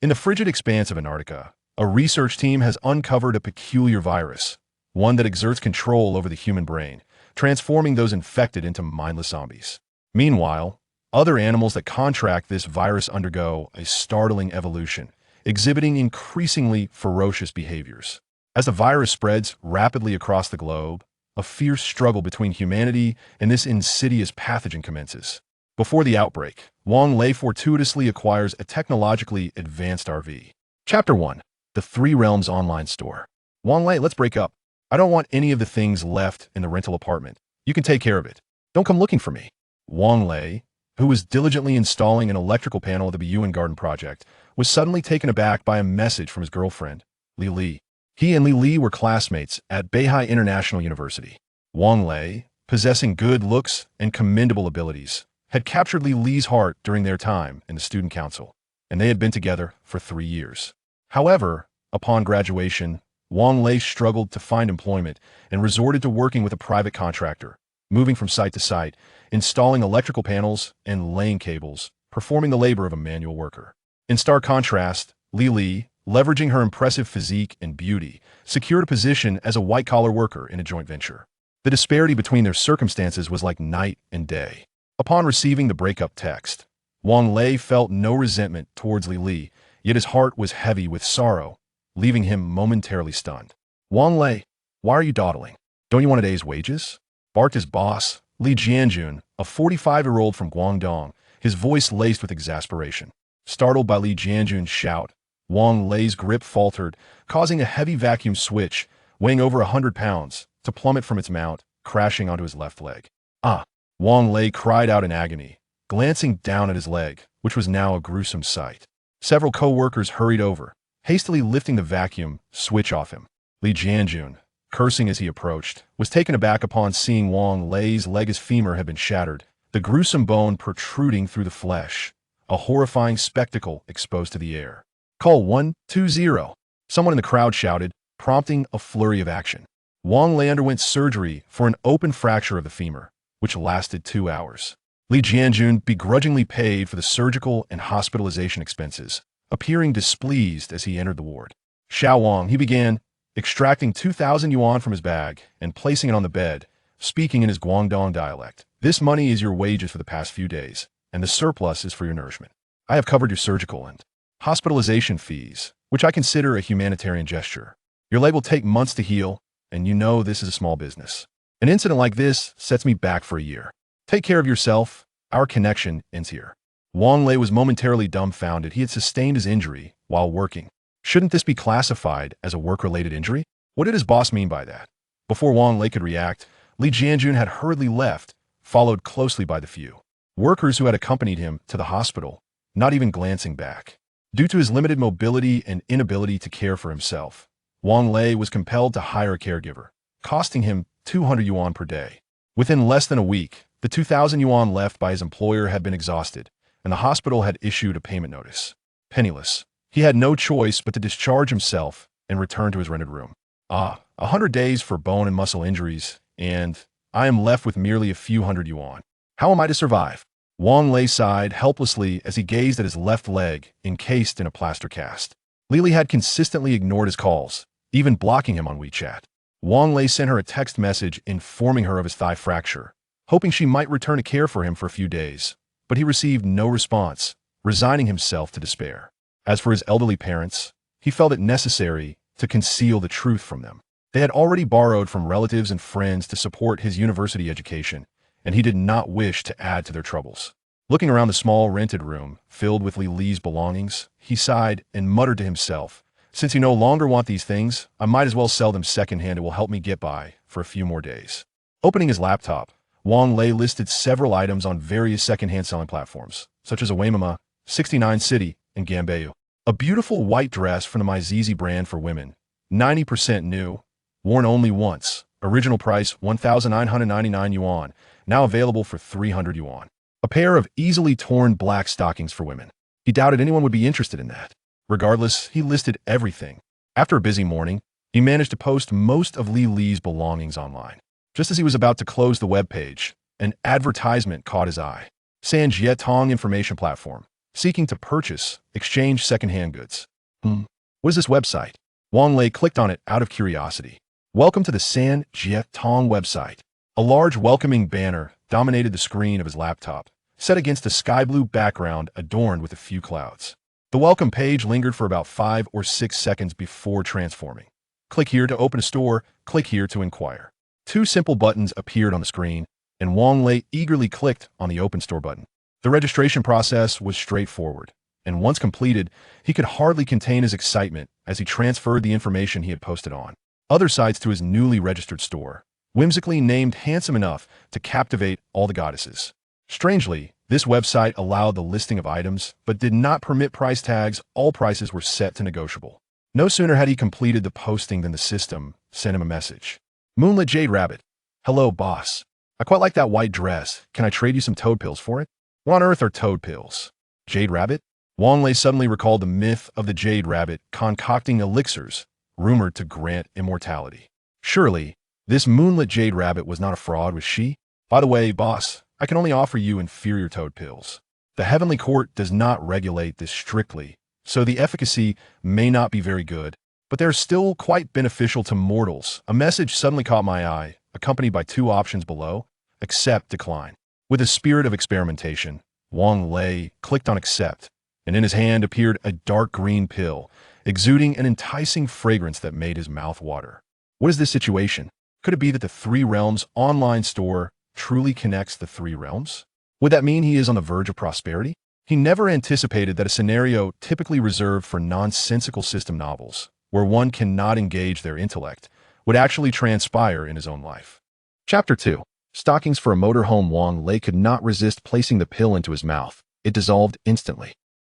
In the frigid expanse of Antarctica, a research team has uncovered a peculiar virus, one that exerts control over the human brain, transforming those infected into mindless zombies. Meanwhile, other animals that contract this virus undergo a startling evolution, exhibiting increasingly ferocious behaviors. As the virus spreads rapidly across the globe, a fierce struggle between humanity and this insidious pathogen commences. Before the outbreak, Wang Lei fortuitously acquires a technologically advanced RV. Chapter 1. The Three Realms Online Store. Wang Lei, let's break up. I don't want any of the things left in the rental apartment. You can take care of it. Don't come looking for me. Wang Lei, who was diligently installing an electrical panel at the Buyuan Garden project, was suddenly taken aback by a message from his girlfriend, Li. He and Li were classmates at Beihai International University. Wang Lei, possessing good looks and commendable abilities, had captured Li's heart during their time in the student council, and they had been together for 3 years. However, upon graduation, Wang Lei struggled to find employment and resorted to working with a private contractor, moving from site to site, installing electrical panels and laying cables, performing the labor of a manual worker. In stark contrast, Li, leveraging her impressive physique and beauty, secured a position as a white-collar worker in a joint venture. The disparity between their circumstances was like night and day. Upon receiving the breakup text, Wang Lei felt no resentment towards Li, yet his heart was heavy with sorrow, leaving him momentarily stunned. Wang Lei, why are you dawdling? Don't you want a day's wages? Barked his boss, Li Jianjun, a 45-year-old from Guangdong, his voice laced with exasperation. Startled by Li Jianjun's shout, Wang Lei's grip faltered, causing a heavy vacuum switch, weighing over 100 pounds, to plummet from its mount, crashing onto his left leg. Ah! Wang Lei cried out in agony, glancing down at his leg, which was now a gruesome sight. Several co-workers hurried over, hastily lifting the vacuum switch off him. Li Jianjun, cursing as he approached, was taken aback upon seeing Wang Lei's leg's femur had been shattered, the gruesome bone protruding through the flesh, a horrifying spectacle exposed to the air. Call 120. Someone in the crowd shouted, prompting a flurry of action. Wang Lei underwent surgery for an open fracture of the femur, which lasted 2 hours. Li Jianjun begrudgingly paid for the surgical and hospitalization expenses, appearing displeased as he entered the ward. Xiao Wang, he began, extracting 2,000 yuan from his bag and placing it on the bed, speaking in his Guangdong dialect. This money is your wages for the past few days, and the surplus is for your nourishment. I have covered your surgical and hospitalization fees, which I consider a humanitarian gesture. Your leg will take months to heal, and you know this is a small business. An incident like this sets me back for a year. Take care of yourself. Our connection ends here. Wang Lei was momentarily dumbfounded. He had sustained his injury while working. Shouldn't this be classified as a work-related injury? What did his boss mean by that? Before Wang Lei could react, Li Jianjun had hurriedly left, followed closely by the few workers who had accompanied him to the hospital, not even glancing back. Due to his limited mobility and inability to care for himself, Wang Lei was compelled to hire a caregiver, costing him 200 yuan per day. Within less than a week, the 2,000 yuan left by his employer had been exhausted, and the hospital had issued a payment notice. Penniless, he had no choice but to discharge himself and return to his rented room. 100 days for bone and muscle injuries, and I am left with merely a few hundred yuan. How am I to survive? Wang Lei sighed helplessly as he gazed at his left leg encased in a plaster cast. Li had consistently ignored his calls, even blocking him on WeChat. Wang Lei sent her a text message informing her of his thigh fracture, hoping she might return to care for him for a few days, but he received no response, resigning himself to despair. As for his elderly parents, he felt it necessary to conceal the truth from them. They had already borrowed from relatives and friends to support his university education, and he did not wish to add to their troubles. Looking around the small rented room, filled with Li's belongings, he sighed and muttered to himself, since you no longer want these things, I might as well sell them secondhand. It will help me get by for a few more days. Opening his laptop, Wang Lei listed several items on various secondhand selling platforms, such as a Waimama, 69 City, and Gambeu. A beautiful white dress from the Maizizi brand for women, 90% new, worn only once, original price 1,999 yuan, now available for 300 yuan. A pair of easily torn black stockings for women. He doubted anyone would be interested in that. Regardless, he listed everything. After a busy morning, he managed to post most of Li's belongings online. Just as he was about to close the web page, an advertisement caught his eye. Sanjietong Information Platform, seeking to purchase, exchange secondhand goods. What is this website? Wang Lei clicked on it out of curiosity. Welcome to the San Jie Tong website. A large welcoming banner dominated the screen of his laptop, set against a sky blue background adorned with a few clouds. The welcome page lingered for about 5 or 6 seconds before transforming. Click here to open a store, click here to inquire. 2 simple buttons appeared on the screen, and Wang Lei eagerly clicked on the Open Store button. The registration process was straightforward, and once completed, he could hardly contain his excitement as he transferred the information he had posted on other sites to his newly registered store, whimsically named handsome enough to captivate all the goddesses. Strangely, this website allowed the listing of items, but did not permit price tags. All prices were set to negotiable. No sooner had he completed the posting than the system sent him a message. Moonlit Jade Rabbit. Hello, boss. I quite like that white dress. Can I trade you some toad pills for it? What on earth are toad pills? Jade Rabbit? Wang Lei suddenly recalled the myth of the Jade Rabbit concocting elixirs, rumored to grant immortality. Surely, this Moonlit Jade Rabbit was not a fraud, was she? By the way, boss, I can only offer you inferior toad pills. The Heavenly Court does not regulate this strictly, so the efficacy may not be very good, but they're still quite beneficial to mortals. A message suddenly caught my eye, accompanied by 2 options below: accept, decline. With a spirit of experimentation, Wang Lei clicked on accept, and in his hand appeared a dark green pill, exuding an enticing fragrance that made his mouth water. What is this situation? Could it be that the Three Realms online store truly connects the 3 realms? Would that mean he is on the verge of prosperity? He never anticipated that a scenario typically reserved for nonsensical system novels, where one cannot engage their intellect, would actually transpire in his own life. Chapter 2. Stockings for a motorhome. Wang Lei could not resist placing the pill into his mouth. It dissolved instantly,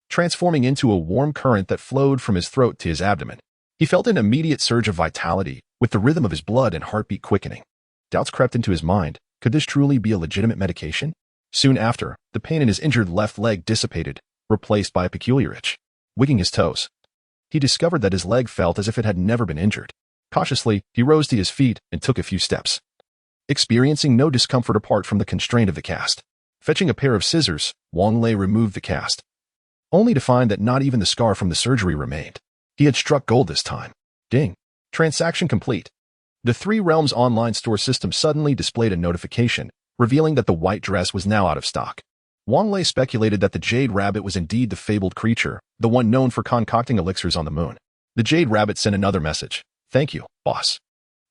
transforming into a warm current that flowed from his throat to his abdomen. He felt an immediate surge of vitality, with the rhythm of his blood and heartbeat quickening. Doubts crept into his mind. Could this truly be a legitimate medication? Soon after, the pain in his injured left leg dissipated, replaced by a peculiar itch. Wigging his toes, he discovered that his leg felt as if it had never been injured. Cautiously, he rose to his feet and took a few steps, experiencing no discomfort apart from the constraint of the cast. Fetching a pair of scissors, Wang Lei removed the cast, only to find that not even the scar from the surgery remained. He had struck gold this time. Ding. Transaction complete. The Three Realms online store system suddenly displayed a notification, revealing that the white dress was now out of stock. Wang Lei speculated that the Jade Rabbit was indeed the fabled creature, the one known for concocting elixirs on the moon. The Jade Rabbit sent another message. Thank you, boss.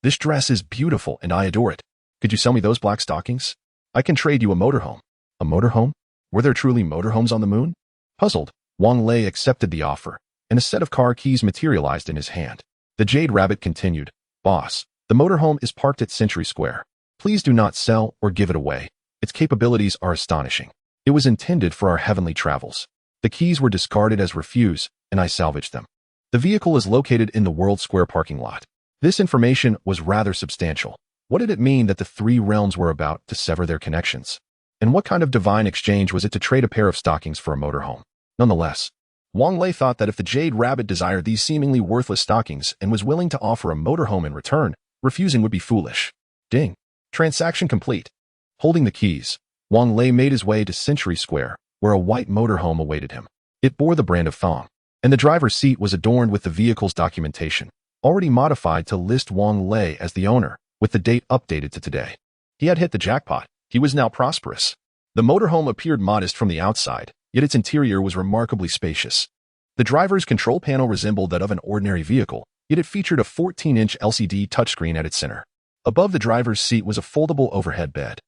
This dress is beautiful and I adore it. Could you sell me those black stockings? I can trade you a motorhome. A motorhome? Were there truly motorhomes on the moon? Puzzled, Wang Lei accepted the offer, and a set of car keys materialized in his hand. The Jade Rabbit continued. Boss, the motorhome is parked at Century Square. Please do not sell or give it away. Its capabilities are astonishing. It was intended for our heavenly travels. The keys were discarded as refuse, and I salvaged them. The vehicle is located in the World Square parking lot. This information was rather substantial. What did it mean that the 3 realms were about to sever their connections? And what kind of divine exchange was it to trade a pair of stockings for a motorhome? Nonetheless, Wang Lei thought that if the Jade Rabbit desired these seemingly worthless stockings and was willing to offer a motorhome in return, refusing would be foolish. Ding. Transaction complete. Holding the keys, Wang Lei made his way to Century Square, where a white motorhome awaited him. It bore the brand of Thong, and the driver's seat was adorned with the vehicle's documentation, already modified to list Wang Lei as the owner, with the date updated to today. He had hit the jackpot. He was now prosperous. The motorhome appeared modest from the outside, yet its interior was remarkably spacious. The driver's control panel resembled that of an ordinary vehicle, yet it featured a 14-inch LCD touchscreen at its center. Above the driver's seat was a foldable overhead bed,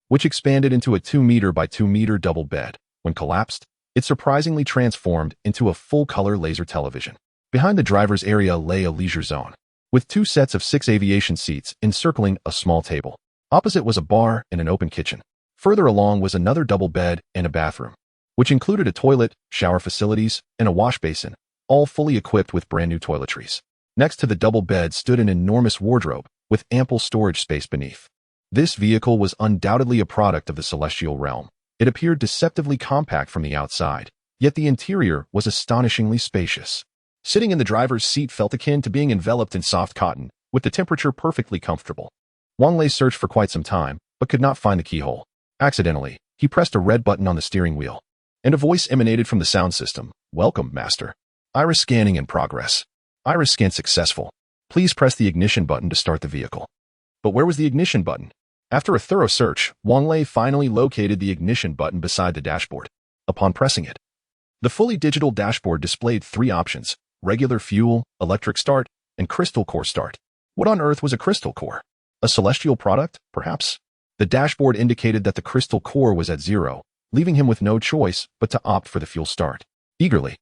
which expanded into a 2-meter by 2-meter double bed. When collapsed, it surprisingly transformed into a full-color laser television. Behind the driver's area lay a leisure zone, with 2 sets of 6 aviation seats encircling a small table. Opposite was a bar and an open kitchen. Further along was another double bed and a bathroom, which included a toilet, shower facilities, and a wash basin, all fully equipped with brand new toiletries. Next to the double bed stood an enormous wardrobe, with ample storage space beneath. This vehicle was undoubtedly a product of the celestial realm. It appeared deceptively compact from the outside, yet the interior was astonishingly spacious. Sitting in the driver's seat felt akin to being enveloped in soft cotton, with the temperature perfectly comfortable. Wang Lei searched for quite some time, but could not find the keyhole. Accidentally, he pressed a red button on the steering wheel. and a voice emanated from the sound system. "Welcome, Master. Iris scanning in progress. Iris scan successful. Please press the ignition button to start the vehicle." But where was the ignition button? After a thorough search, Wang Lei finally located the ignition button beside the dashboard. Upon pressing it, the fully digital dashboard displayed 3 options: regular fuel, electric start, and crystal core start. What on earth was a crystal core? A celestial product, perhaps? The dashboard indicated that the crystal core was at 0, leaving him with no choice but to opt for the fuel start. Eagerly,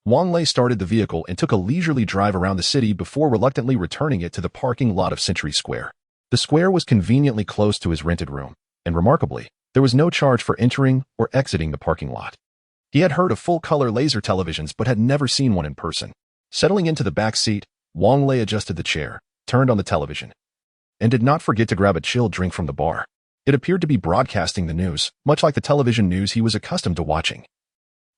Wang Lei started the vehicle and took a leisurely drive around the city before reluctantly returning it to the parking lot of Century Square. The square was conveniently close to his rented room, and remarkably, there was no charge for entering or exiting the parking lot. He had heard of full-color laser televisions but had never seen one in person. Settling into the back seat, Wang Lei adjusted the chair, turned on the television, and did not forget to grab a chilled drink from the bar. It appeared to be broadcasting the news, much like the television news he was accustomed to watching,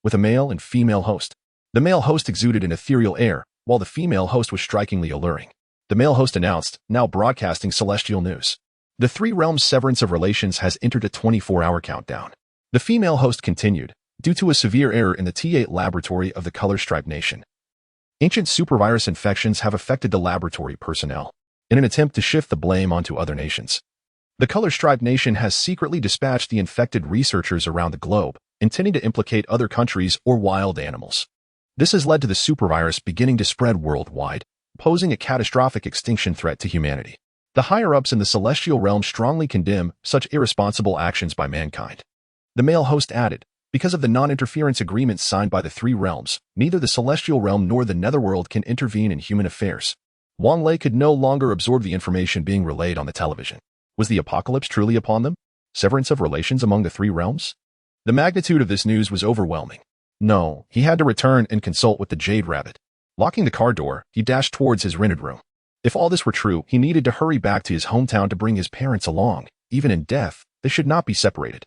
with a male and female host. The male host exuded an ethereal air, while the female host was strikingly alluring. The male host announced, now broadcasting celestial news. The 3 realms severance of relations has entered a 24-hour countdown. The female host continued, due to a severe error in the T8 laboratory of the Color Stripe Nation. Ancient supervirus infections have affected the laboratory personnel, in an attempt to shift the blame onto other nations. The Color Stripe Nation has secretly dispatched the infected researchers around the globe, intending to implicate other countries or wild animals. This has led to the supervirus beginning to spread worldwide, posing a catastrophic extinction threat to humanity. The higher-ups in the celestial realm strongly condemn such irresponsible actions by mankind. The male host added, because of the non-interference agreements signed by the 3 realms, neither the celestial realm nor the netherworld can intervene in human affairs. Wang Lei could no longer absorb the information being relayed on the television. Was the apocalypse truly upon them? Severance of relations among the 3 realms? The magnitude of this news was overwhelming. No, he had to return and consult with the Jade Rabbit. Locking the car door, he dashed towards his rented room. If all this were true, he needed to hurry back to his hometown to bring his parents along. Even in death, they should not be separated.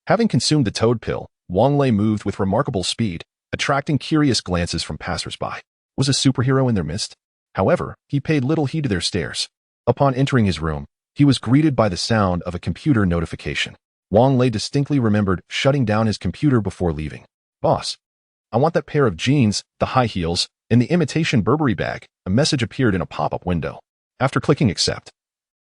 Having consumed the toad pill, Wang Lei moved with remarkable speed, attracting curious glances from passers-by. Was a superhero in their midst? However, he paid little heed to their stares. Upon entering his room, he was greeted by the sound of a computer notification. Wang Lei distinctly remembered shutting down his computer before leaving. "Boss, I want that pair of jeans, the high heels, and the imitation Burberry bag." A message appeared in a pop-up window. After clicking accept,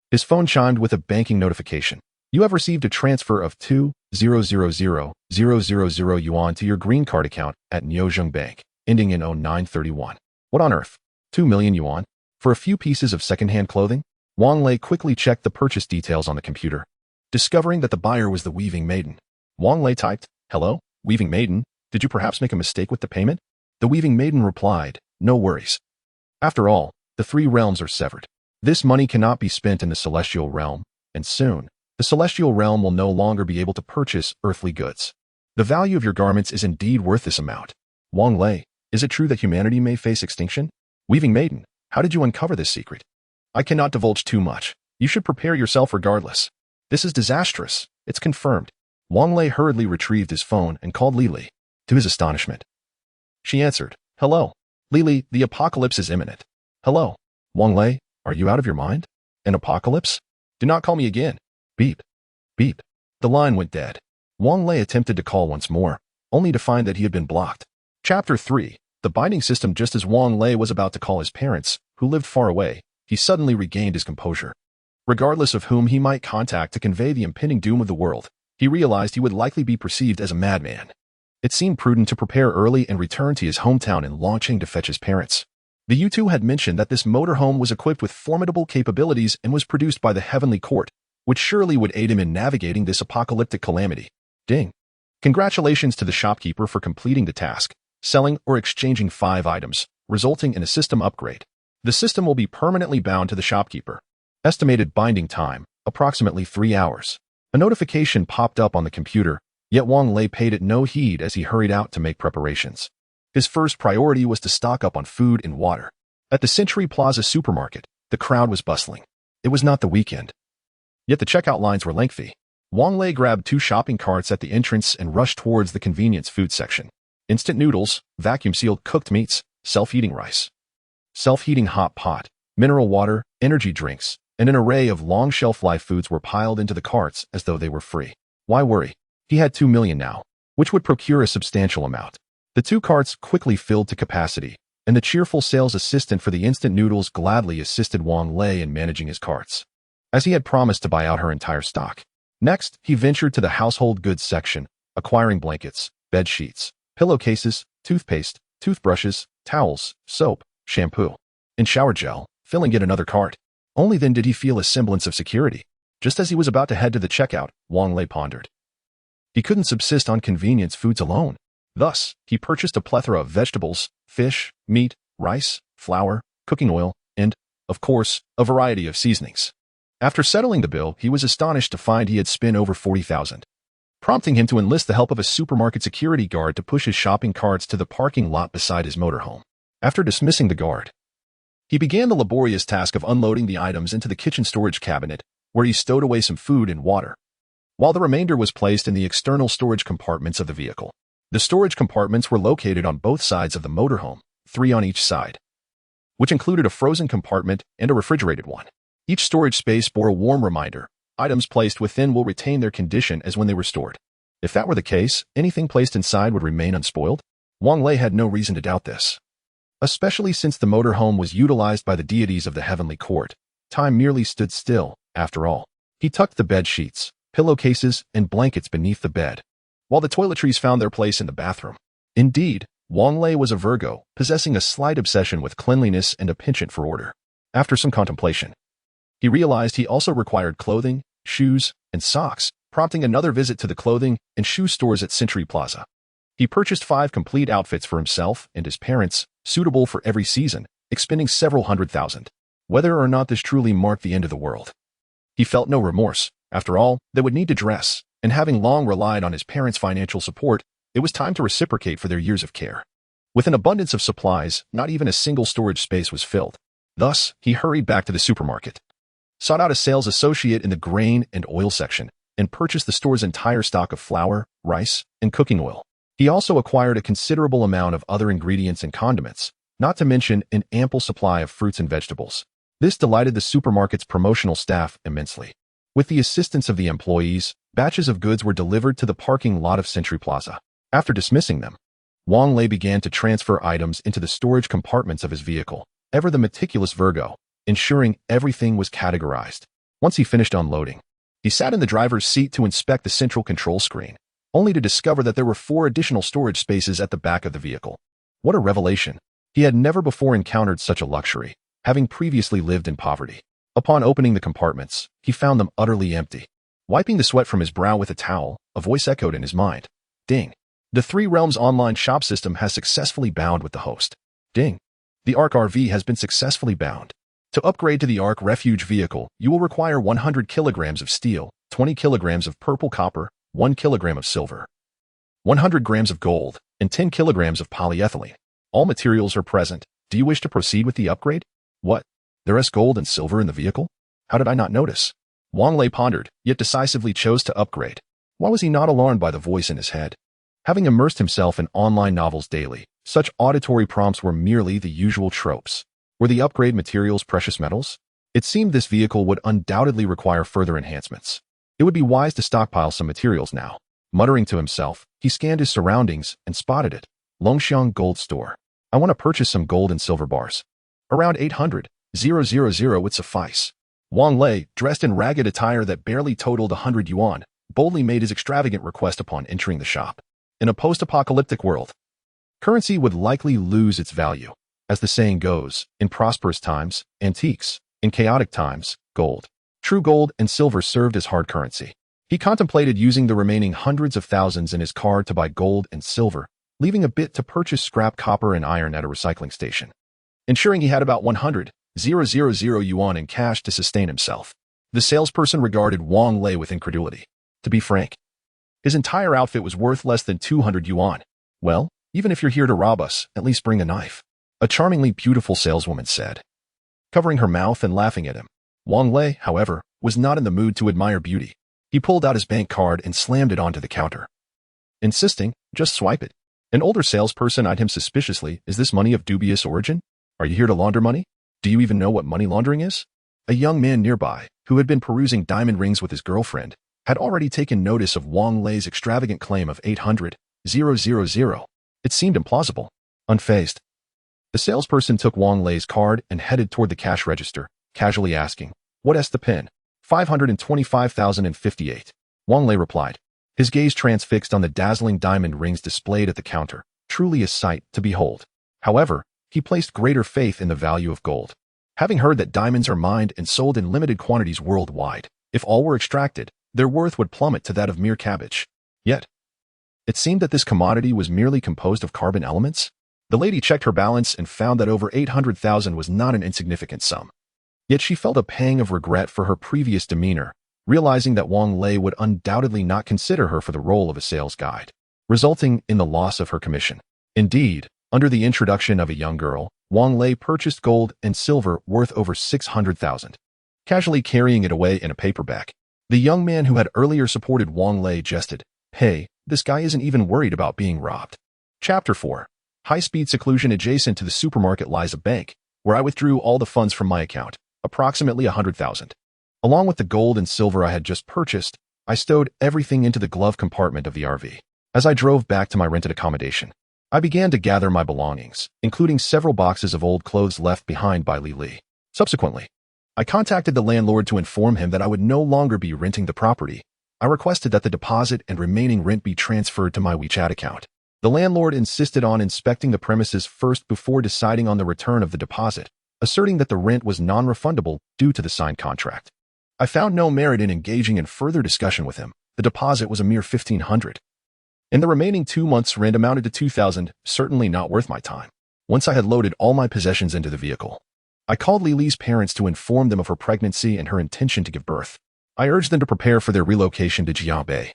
his phone chimed with a banking notification. "You have received a transfer of 2,000,000 yuan to your green card account at Neozheng Bank, ending in 0931. What on earth? 2 million yuan? For a few pieces of second-hand clothing? Wang Lei quickly checked the purchase details on the computer. Discovering that the buyer was the Weaving Maiden, Wang Lei typed, "Hello, Weaving Maiden, did you perhaps make a mistake with the payment?" The Weaving Maiden replied, "No worries. After all, the 3 realms are severed. This money cannot be spent in the celestial realm, and soon, the celestial realm will no longer be able to purchase earthly goods. The value of your garments is indeed worth this amount. Wang Lei, is it true that humanity may face extinction? Weaving Maiden, how did you uncover this secret? I cannot divulge too much. You should prepare yourself regardless. This is disastrous. It's confirmed." Wang Lei hurriedly retrieved his phone and called Lili. To his astonishment, she answered, "Hello. Lili, the apocalypse is imminent." "Hello. Wang Lei, are you out of your mind? An apocalypse? Do not call me again." Beep. Beep. The line went dead. Wang Lei attempted to call once more, only to find that he had been blocked. Chapter 3. The binding system. Just as Wang Lei was about to call his parents, who lived far away, he suddenly regained his composure. Regardless of whom he might contact to convey the impending doom of the world, he realized he would likely be perceived as a madman. It seemed prudent to prepare early and return to his hometown in Longqing to fetch his parents. The U2 had mentioned that this motorhome was equipped with formidable capabilities and was produced by the Heavenly Court, which surely would aid him in navigating this apocalyptic calamity. Ding. Congratulations to the shopkeeper for completing the task, selling or exchanging 5 items, resulting in a system upgrade. The system will be permanently bound to the shopkeeper. Estimated binding time, approximately 3 hours. A notification popped up on the computer, yet Wang Lei paid it no heed as he hurried out to make preparations. His first priority was to stock up on food and water. At the Century Plaza supermarket, the crowd was bustling. It was not the weekend, yet the checkout lines were lengthy. Wang Lei grabbed 2 shopping carts at the entrance and rushed towards the convenience food section. Instant noodles, vacuum-sealed cooked meats, self-heating rice, self-heating hot pot, mineral water, energy drinks, and an array of long shelf-life foods were piled into the carts as though they were free. Why worry? He had 2 million now. which would procure a substantial amount. The 2 carts quickly filled to capacity, and the cheerful sales assistant for the instant noodles gladly assisted Wang Lei in managing his carts, as he had promised to buy out her entire stock. Next, he ventured to the household goods section, acquiring blankets, bed sheets, pillowcases, toothpaste, toothbrushes, towels, soap, shampoo, and shower gel, filling yet another cart. Only then did he feel a semblance of security. Just as he was about to head to the checkout, Wang Lei pondered. He couldn't subsist on convenience foods alone. Thus, he purchased a plethora of vegetables, fish, meat, rice, flour, cooking oil, and, of course, a variety of seasonings. After settling the bill, he was astonished to find he had spent over 40,000, prompting him to enlist the help of a supermarket security guard to push his shopping carts to the parking lot beside his motorhome. After dismissing the guard, he began the laborious task of unloading the items into the kitchen storage cabinet, where he stowed away some food and water, while the remainder was placed in the external storage compartments of the vehicle. The storage compartments were located on both sides of the motorhome, 3 on each side, which included a frozen compartment and a refrigerated one. Each storage space bore a warm reminder: items placed within will retain their condition as when they were stored. If that were the case, anything placed inside would remain unspoiled. Wang Lei had no reason to doubt this, especially since the motorhome was utilized by the deities of the heavenly court. Time merely stood still, after all. He tucked the bed sheets, pillowcases, and blankets beneath the bed, while the toiletries found their place in the bathroom. Indeed, Wang Lei was a Virgo, possessing a slight obsession with cleanliness and a penchant for order. After some contemplation, he realized he also required clothing, shoes, and socks, prompting another visit to the clothing and shoe stores at Century Plaza. He purchased 5 complete outfits for himself and his parents, suitable for every season, expending several $100,000. Whether or not this truly marked the end of the world, he felt no remorse. After all, they would need to dress, and having long relied on his parents' financial support, it was time to reciprocate for their years of care. With an abundance of supplies, not even a single storage space was filled. Thus, he hurried back to the supermarket, sought out a sales associate in the grain and oil section, and purchased the store's entire stock of flour, rice, and cooking oil. He also acquired a considerable amount of other ingredients and condiments, not to mention an ample supply of fruits and vegetables. This delighted the supermarket's promotional staff immensely. With the assistance of the employees, batches of goods were delivered to the parking lot of Century Plaza. After dismissing them, Wang Lei began to transfer items into the storage compartments of his vehicle, ever the meticulous Virgo, ensuring everything was categorized. Once he finished unloading, he sat in the driver's seat to inspect the central control screen, only to discover that there were 4 additional storage spaces at the back of the vehicle. What a revelation! He had never before encountered such a luxury, having previously lived in poverty. Upon opening the compartments, he found them utterly empty. Wiping the sweat from his brow with a towel, a voice echoed in his mind. Ding. The 3 Realms online shop system has successfully bound with the host. Ding. The Ark RV has been successfully bound. To upgrade to the Ark Refuge vehicle, you will require 100 kilograms of steel, 20 kilograms of purple copper, 1 kilogram of silver, 100 grams of gold, and 10 kilograms of polyethylene. All materials are present. Do you wish to proceed with the upgrade? What? There is gold and silver in the vehicle? How did I not notice? Wang Lei pondered, yet decisively chose to upgrade. Why was he not alarmed by the voice in his head? Having immersed himself in online novels daily, such auditory prompts were merely the usual tropes. Were the upgrade materials precious metals? It seemed this vehicle would undoubtedly require further enhancements. It would be wise to stockpile some materials now. Muttering to himself, he scanned his surroundings and spotted it. Longxiang Gold Store. I want to purchase some gold and silver bars. Around 800,000 would suffice. Wang Lei, dressed in ragged attire that barely totaled 100 yuan, boldly made his extravagant request upon entering the shop. In a post-apocalyptic world, currency would likely lose its value. As the saying goes, in prosperous times, antiques; in chaotic times, gold. True gold and silver served as hard currency. He contemplated using the remaining hundreds of thousands in his car to buy gold and silver, leaving a bit to purchase scrap copper and iron at a recycling station, ensuring he had about 100,000 yuan in cash to sustain himself. The salesperson regarded Wang Lei with incredulity. To be frank, his entire outfit was worth less than 200 yuan. Well, even if you're here to rob us, at least bring a knife, a charmingly beautiful saleswoman said, covering her mouth and laughing at him. Wang Lei, however, was not in the mood to admire beauty. He pulled out his bank card and slammed it onto the counter, insisting, just swipe it. An older salesperson eyed him suspiciously. Is this money of dubious origin? Are you here to launder money? Do you even know what money laundering is? A young man nearby, who had been perusing diamond rings with his girlfriend, had already taken notice of Wang Lei's extravagant claim of 800,000 000. It seemed implausible. Unfazed, the salesperson took Wang Lei's card and headed toward the cash register, casually asking, "What's the pin?" 525,058. Wang Lei replied, his gaze transfixed on the dazzling diamond rings displayed at the counter, truly a sight to behold. However, he placed greater faith in the value of gold. Having heard that diamonds are mined and sold in limited quantities worldwide, if all were extracted, their worth would plummet to that of mere cabbage. Yet, it seemed that this commodity was merely composed of carbon elements. The lady checked her balance and found that over 800,000 was not an insignificant sum. Yet she felt a pang of regret for her previous demeanor, realizing that Wang Lei would undoubtedly not consider her for the role of a sales guide, resulting in the loss of her commission. Indeed, under the introduction of a young girl, Wang Lei purchased gold and silver worth over 600,000, casually carrying it away in a paper bag. The young man who had earlier supported Wang Lei jested, "Hey, this guy isn't even worried about being robbed." Chapter 4. High-speed seclusion. Adjacent to the supermarket lies a bank, where I withdrew all the funds from my account, approximately 100,000. Along with the gold and silver I had just purchased, I stowed everything into the glove compartment of the RV. As I drove back to my rented accommodation, I began to gather my belongings, including several boxes of old clothes left behind by Li. Subsequently, I contacted the landlord to inform him that I would no longer be renting the property. I requested that the deposit and remaining rent be transferred to my WeChat account. The landlord insisted on inspecting the premises first before deciding on the return of the deposit, asserting that the rent was non-refundable due to the signed contract. I found no merit in engaging in further discussion with him. The deposit was a mere 1,500. And the remaining 2 months' rent amounted to 2,000, certainly not worth my time. Once I had loaded all my possessions into the vehicle, I called Li's parents to inform them of her pregnancy and her intention to give birth. I urged them to prepare for their relocation to Jiabei,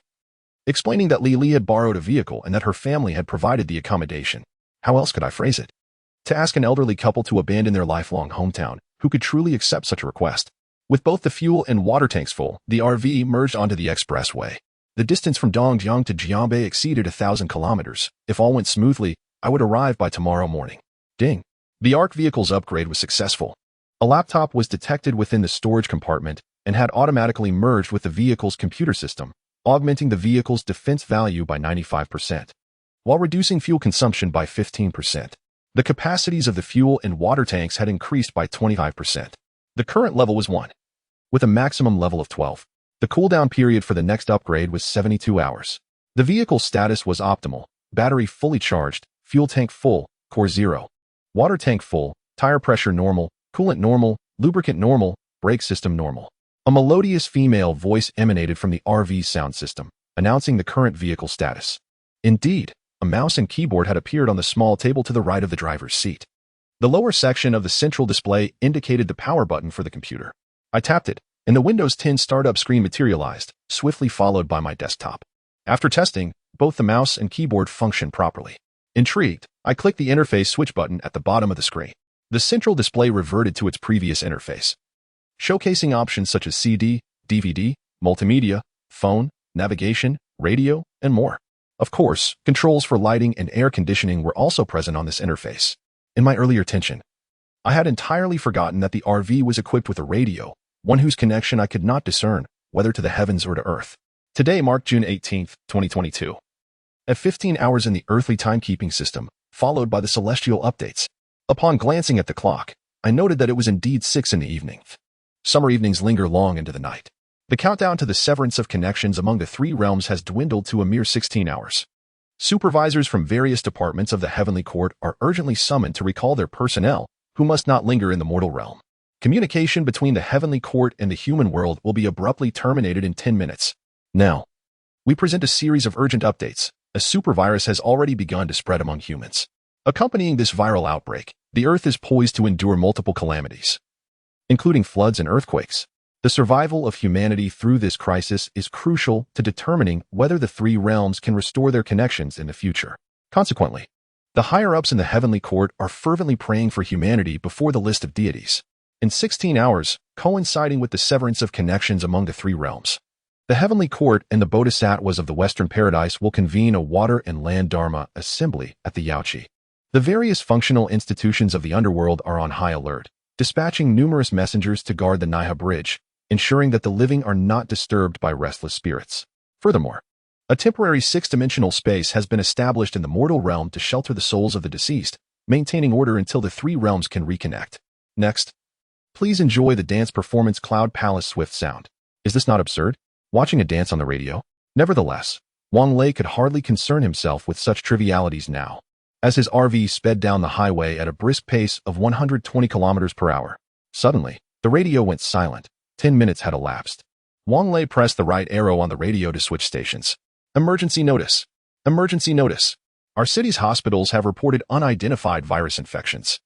explaining that Li had borrowed a vehicle and that her family had provided the accommodation. How else could I phrase it? To ask an elderly couple to abandon their lifelong hometown, who could truly accept such a request? With both the fuel and water tanks full, the RV merged onto the expressway. The distance from Dongjiang to Jiabei exceeded 1,000 kilometers. If all went smoothly, I would arrive by tomorrow morning. Ding! The ARC vehicle's upgrade was successful. A laptop was detected within the storage compartment and had automatically merged with the vehicle's computer system, augmenting the vehicle's defense value by 95%, while reducing fuel consumption by 15%. The capacities of the fuel and water tanks had increased by 25%. The current level was 1, with a maximum level of 12. The cooldown period for the next upgrade was 72 hours. The vehicle's status was optimal: battery fully charged, fuel tank full, core 0, water tank full, tire pressure normal, coolant normal, lubricant normal, brake system normal. A melodious female voice emanated from the RV's sound system, announcing the current vehicle status. Indeed, a mouse and keyboard had appeared on the small table to the right of the driver's seat. The lower section of the central display indicated the power button for the computer. I tapped it, and the Windows 10 startup screen materialized, swiftly followed by my desktop. After testing, both the mouse and keyboard functioned properly. Intrigued, I clicked the interface switch button at the bottom of the screen. The central display reverted to its previous interface, showcasing options such as CD, DVD, multimedia, phone, navigation, radio, and more. Of course, controls for lighting and air conditioning were also present on this interface. In my earlier tension, I had entirely forgotten that the RV was equipped with a radio, one whose connection I could not discern, whether to the heavens or to Earth. Today marked June 18, 2022. At 15 hours in the earthly timekeeping system, followed by the celestial updates. Upon glancing at the clock, I noted that it was indeed 6 in the evening. Summer evenings linger long into the night. The countdown to the severance of connections among the 3 realms has dwindled to a mere 16 hours. Supervisors from various departments of the Heavenly Court are urgently summoned to recall their personnel, who must not linger in the mortal realm. Communication between the Heavenly Court and the human world will be abruptly terminated in 10 minutes. Now, we present a series of urgent updates. A supervirus has already begun to spread among humans. Accompanying this viral outbreak, the Earth is poised to endure multiple calamities, including floods and earthquakes. The survival of humanity through this crisis is crucial to determining whether the 3 realms can restore their connections in the future. Consequently, the higher-ups in the Heavenly Court are fervently praying for humanity before the list of deities. In 16 hours, coinciding with the severance of connections among the 3 realms, the Heavenly Court and the Bodhisattvas of the Western Paradise will convene a water and land Dharma assembly at the Yaoqi. The various functional institutions of the underworld are on high alert, dispatching numerous messengers to guard the Naiha Bridge, ensuring that the living are not disturbed by restless spirits. Furthermore, A temporary six-dimensional space has been established in the mortal realm to shelter the souls of the deceased, maintaining order until the three realms can reconnect. Next, please enjoy the dance performance Cloud Palace Swift Sound. Is this not absurd? Watching a dance on the radio? Nevertheless, Wang Lei could hardly concern himself with such trivialities now. As his RV sped down the highway at a brisk pace of 120 kilometers per hour, suddenly, the radio went silent. 10 minutes had elapsed. Wang Lei pressed the right arrow on the radio to switch stations. Emergency notice. Emergency notice. Our city's hospitals have reported unidentified virus infections.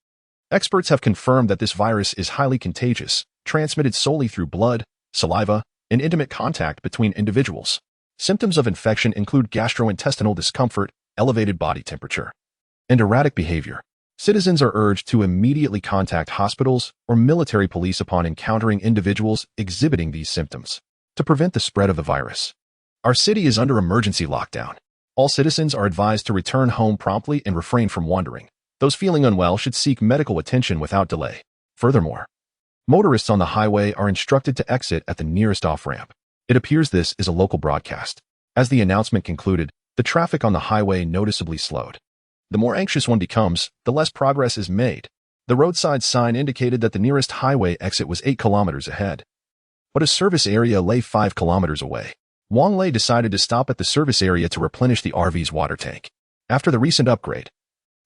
Experts have confirmed that this virus is highly contagious, transmitted solely through blood, saliva, and intimate contact between individuals. Symptoms of infection include gastrointestinal discomfort, elevated body temperature, and erratic behavior. Citizens are urged to immediately contact hospitals or military police upon encountering individuals exhibiting these symptoms to prevent the spread of the virus. Our city is under emergency lockdown. All citizens are advised to return home promptly and refrain from wandering. Those feeling unwell should seek medical attention without delay. Furthermore, motorists on the highway are instructed to exit at the nearest off-ramp. It appears this is a local broadcast. As the announcement concluded, the traffic on the highway noticeably slowed. The more anxious one becomes, the less progress is made. The roadside sign indicated that the nearest highway exit was 8 kilometers ahead, but a service area lay 5 kilometers away. Wang Lei decided to stop at the service area to replenish the RV's water tank. After the recent upgrade,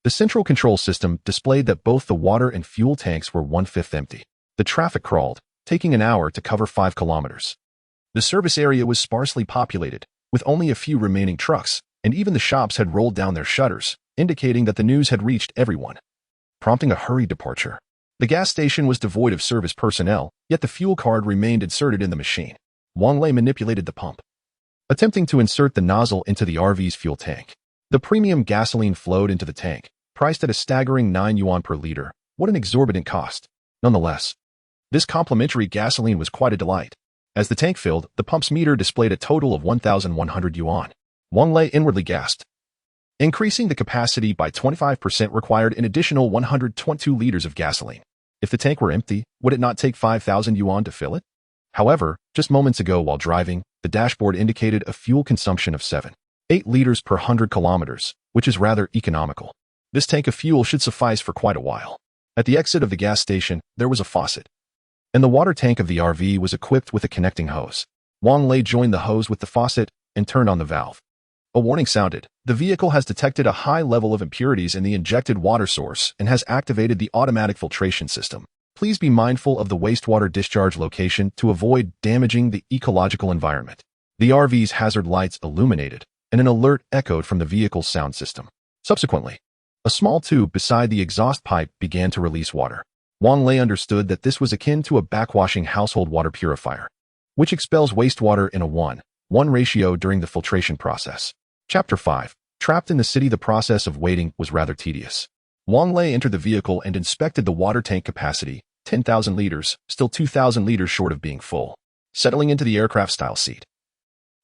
the central control system displayed that both the water and fuel tanks were 1/5 empty. The traffic crawled, taking an hour to cover 5 kilometers. The service area was sparsely populated, with only a few remaining trucks, and even the shops had rolled down their shutters, indicating that the news had reached everyone, prompting a hurried departure. The gas station was devoid of service personnel, yet the fuel card remained inserted in the machine. Wang Lei manipulated the pump, attempting to insert the nozzle into the RV's fuel tank. The premium gasoline flowed into the tank, priced at a staggering 9 yuan per liter. What an exorbitant cost. Nonetheless, this complimentary gasoline was quite a delight. As the tank filled, the pump's meter displayed a total of 1,100 yuan. Wang Lei inwardly gasped. Increasing the capacity by 25% required an additional 122 liters of gasoline. If the tank were empty, would it not take 5,000 yuan to fill it? However, just moments ago while driving, the dashboard indicated a fuel consumption of 7.8 liters per 100 kilometers, which is rather economical. This tank of fuel should suffice for quite a while. At the exit of the gas station, there was a faucet, and the water tank of the RV was equipped with a connecting hose. Wang Lei joined the hose with the faucet and turned on the valve. A warning sounded. The vehicle has detected a high level of impurities in the injected water source and has activated the automatic filtration system. Please be mindful of the wastewater discharge location to avoid damaging the ecological environment. The RV's hazard lights illuminated, and an alert echoed from the vehicle's sound system. Subsequently, a small tube beside the exhaust pipe began to release water. Wang Lei understood that this was akin to a backwashing household water purifier, which expels wastewater in a 1:1 ratio during the filtration process. Chapter 5. Trapped in the city, the process of waiting was rather tedious. Wang Lei entered the vehicle and inspected the water tank capacity, 10,000 liters, still 2,000 liters short of being full. Settling into the aircraft-style seat,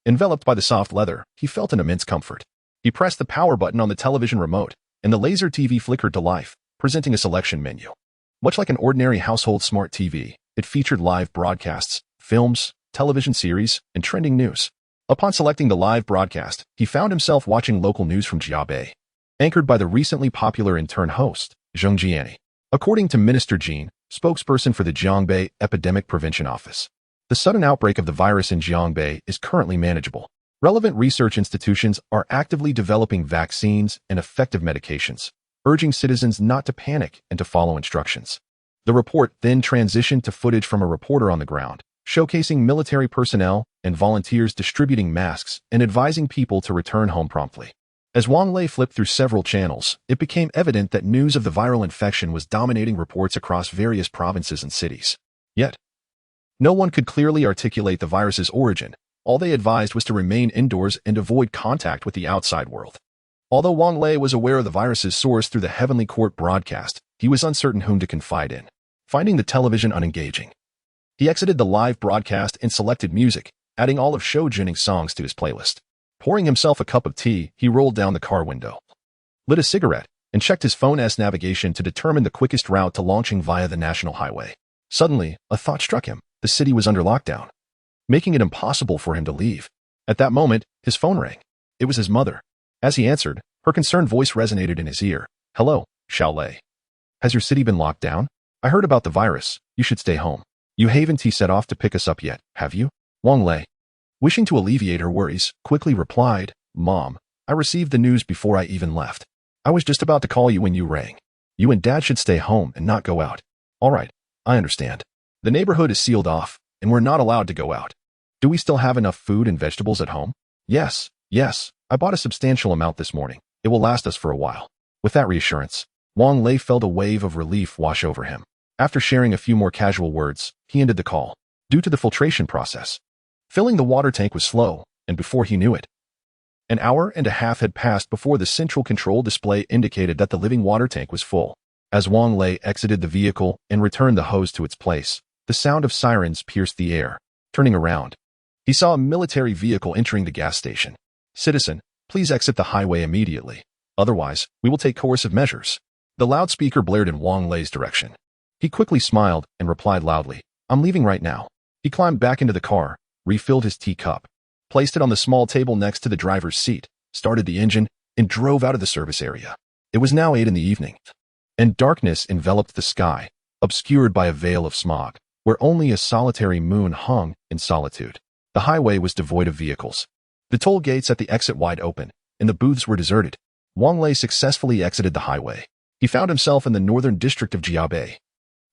enveloped by the soft leather, he felt an immense comfort. He pressed the power button on the television remote, and the laser TV flickered to life, presenting a selection menu. Much like an ordinary household smart TV, it featured live broadcasts, films, television series, and trending news. Upon selecting the live broadcast, he found himself watching local news from Jiabei, anchored by the recently popular intern host, Zheng Jiani. According to Minister Jin, spokesperson for the Jiangbei Epidemic Prevention Office, the sudden outbreak of the virus in Jiangbei is currently manageable. Relevant research institutions are actively developing vaccines and effective medications, urging citizens not to panic and to follow instructions. The report then transitioned to footage from a reporter on the ground, showcasing military personnel and volunteers distributing masks and advising people to return home promptly. As Wang Lei flipped through several channels, it became evident that news of the viral infection was dominating reports across various provinces and cities. Yet, no one could clearly articulate the virus's origin. All they advised was to remain indoors and avoid contact with the outside world. Although Wang Lei was aware of the virus's source through the Heavenly Court broadcast, he was uncertain whom to confide in. Finding the television unengaging, he exited the live broadcast and selected music, adding all of Shou Jinning's songs to his playlist. Pouring himself a cup of tea, he rolled down the car window, lit a cigarette, and checked his phone's navigation to determine the quickest route to launching via the national highway. Suddenly, a thought struck him. The city was under lockdown, making it impossible for him to leave. At that moment, his phone rang. It was his mother. As he answered, her concerned voice resonated in his ear. "Hello, Lei. Has your city been locked down? I heard about the virus. You should stay home. You haven't set off to pick us up yet, have you?" Wang Lei, wishing to alleviate her worries, quickly replied, "Mom, I received the news before I even left. I was just about to call you when you rang. You and Dad should stay home and not go out." "All right, I understand. The neighborhood is sealed off, and we're not allowed to go out. Do we still have enough food and vegetables at home?" Yes. I bought a substantial amount this morning. It will last us for a while." With that reassurance, Wang Lei felt a wave of relief wash over him. After sharing a few more casual words, he ended the call. Due to the filtration process, filling the water tank was slow, and before he knew it, an hour and a half had passed before the central control display indicated that the living water tank was full. As Wang Lei exited the vehicle and returned the hose to its place, the sound of sirens pierced the air. Turning around, he saw a military vehicle entering the gas station. "Citizen, please exit the highway immediately. Otherwise, we will take coercive measures." The loudspeaker blared in Wang Lei's direction. He quickly smiled and replied loudly, "I'm leaving right now." He climbed back into the car, refilled his teacup, placed it on the small table next to the driver's seat, started the engine, and drove out of the service area. It was now 8 in the evening, and darkness enveloped the sky, obscured by a veil of smog, where only a solitary moon hung in solitude. The highway was devoid of vehicles. The toll gates at the exit wide open, and the booths were deserted. Wang Lei successfully exited the highway. He found himself in the northern district of Jiabei,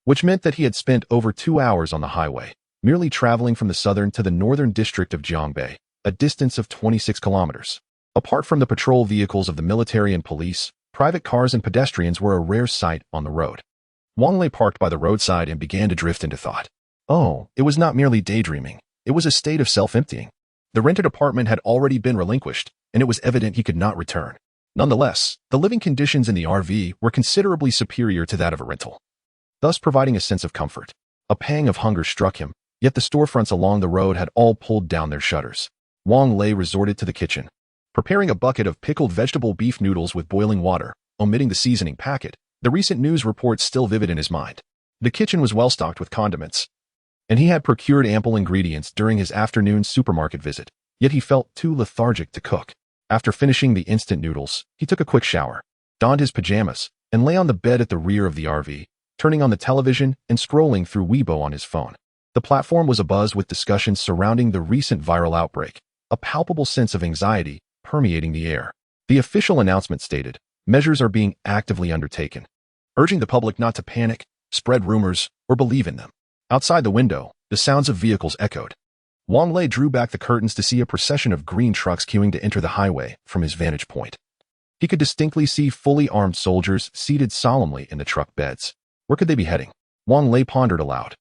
which meant that he had spent over 2 hours on the highway, merely traveling from the southern to the northern district of Jiangbei, a distance of 26 kilometers. Apart from the patrol vehicles of the military and police, private cars and pedestrians were a rare sight on the road. Wang Lei parked by the roadside and began to drift into thought. Oh, it was not merely daydreaming. It was a state of self-emptying. The rented apartment had already been relinquished, and it was evident he could not return. Nonetheless, the living conditions in the RV were considerably superior to that of a rental, thus providing a sense of comfort. A pang of hunger struck him, yet the storefronts along the road had all pulled down their shutters. Wang Lei resorted to the kitchen, preparing a bucket of pickled vegetable beef noodles with boiling water, omitting the seasoning packet, the recent news reports still vivid in his mind. The kitchen was well stocked with condiments, and he had procured ample ingredients during his afternoon supermarket visit, yet he felt too lethargic to cook. After finishing the instant noodles, he took a quick shower, donned his pajamas, and lay on the bed at the rear of the RV, turning on the television and scrolling through Weibo on his phone. The platform was abuzz with discussions surrounding the recent viral outbreak, a palpable sense of anxiety permeating the air. The official announcement stated, measures are being actively undertaken, urging the public not to panic, spread rumors, or believe in them. Outside the window, the sounds of vehicles echoed. Wang Lei drew back the curtains to see a procession of green trucks queuing to enter the highway from his vantage point. He could distinctly see fully armed soldiers seated solemnly in the truck beds. Where could they be heading? Wang Lei pondered aloud.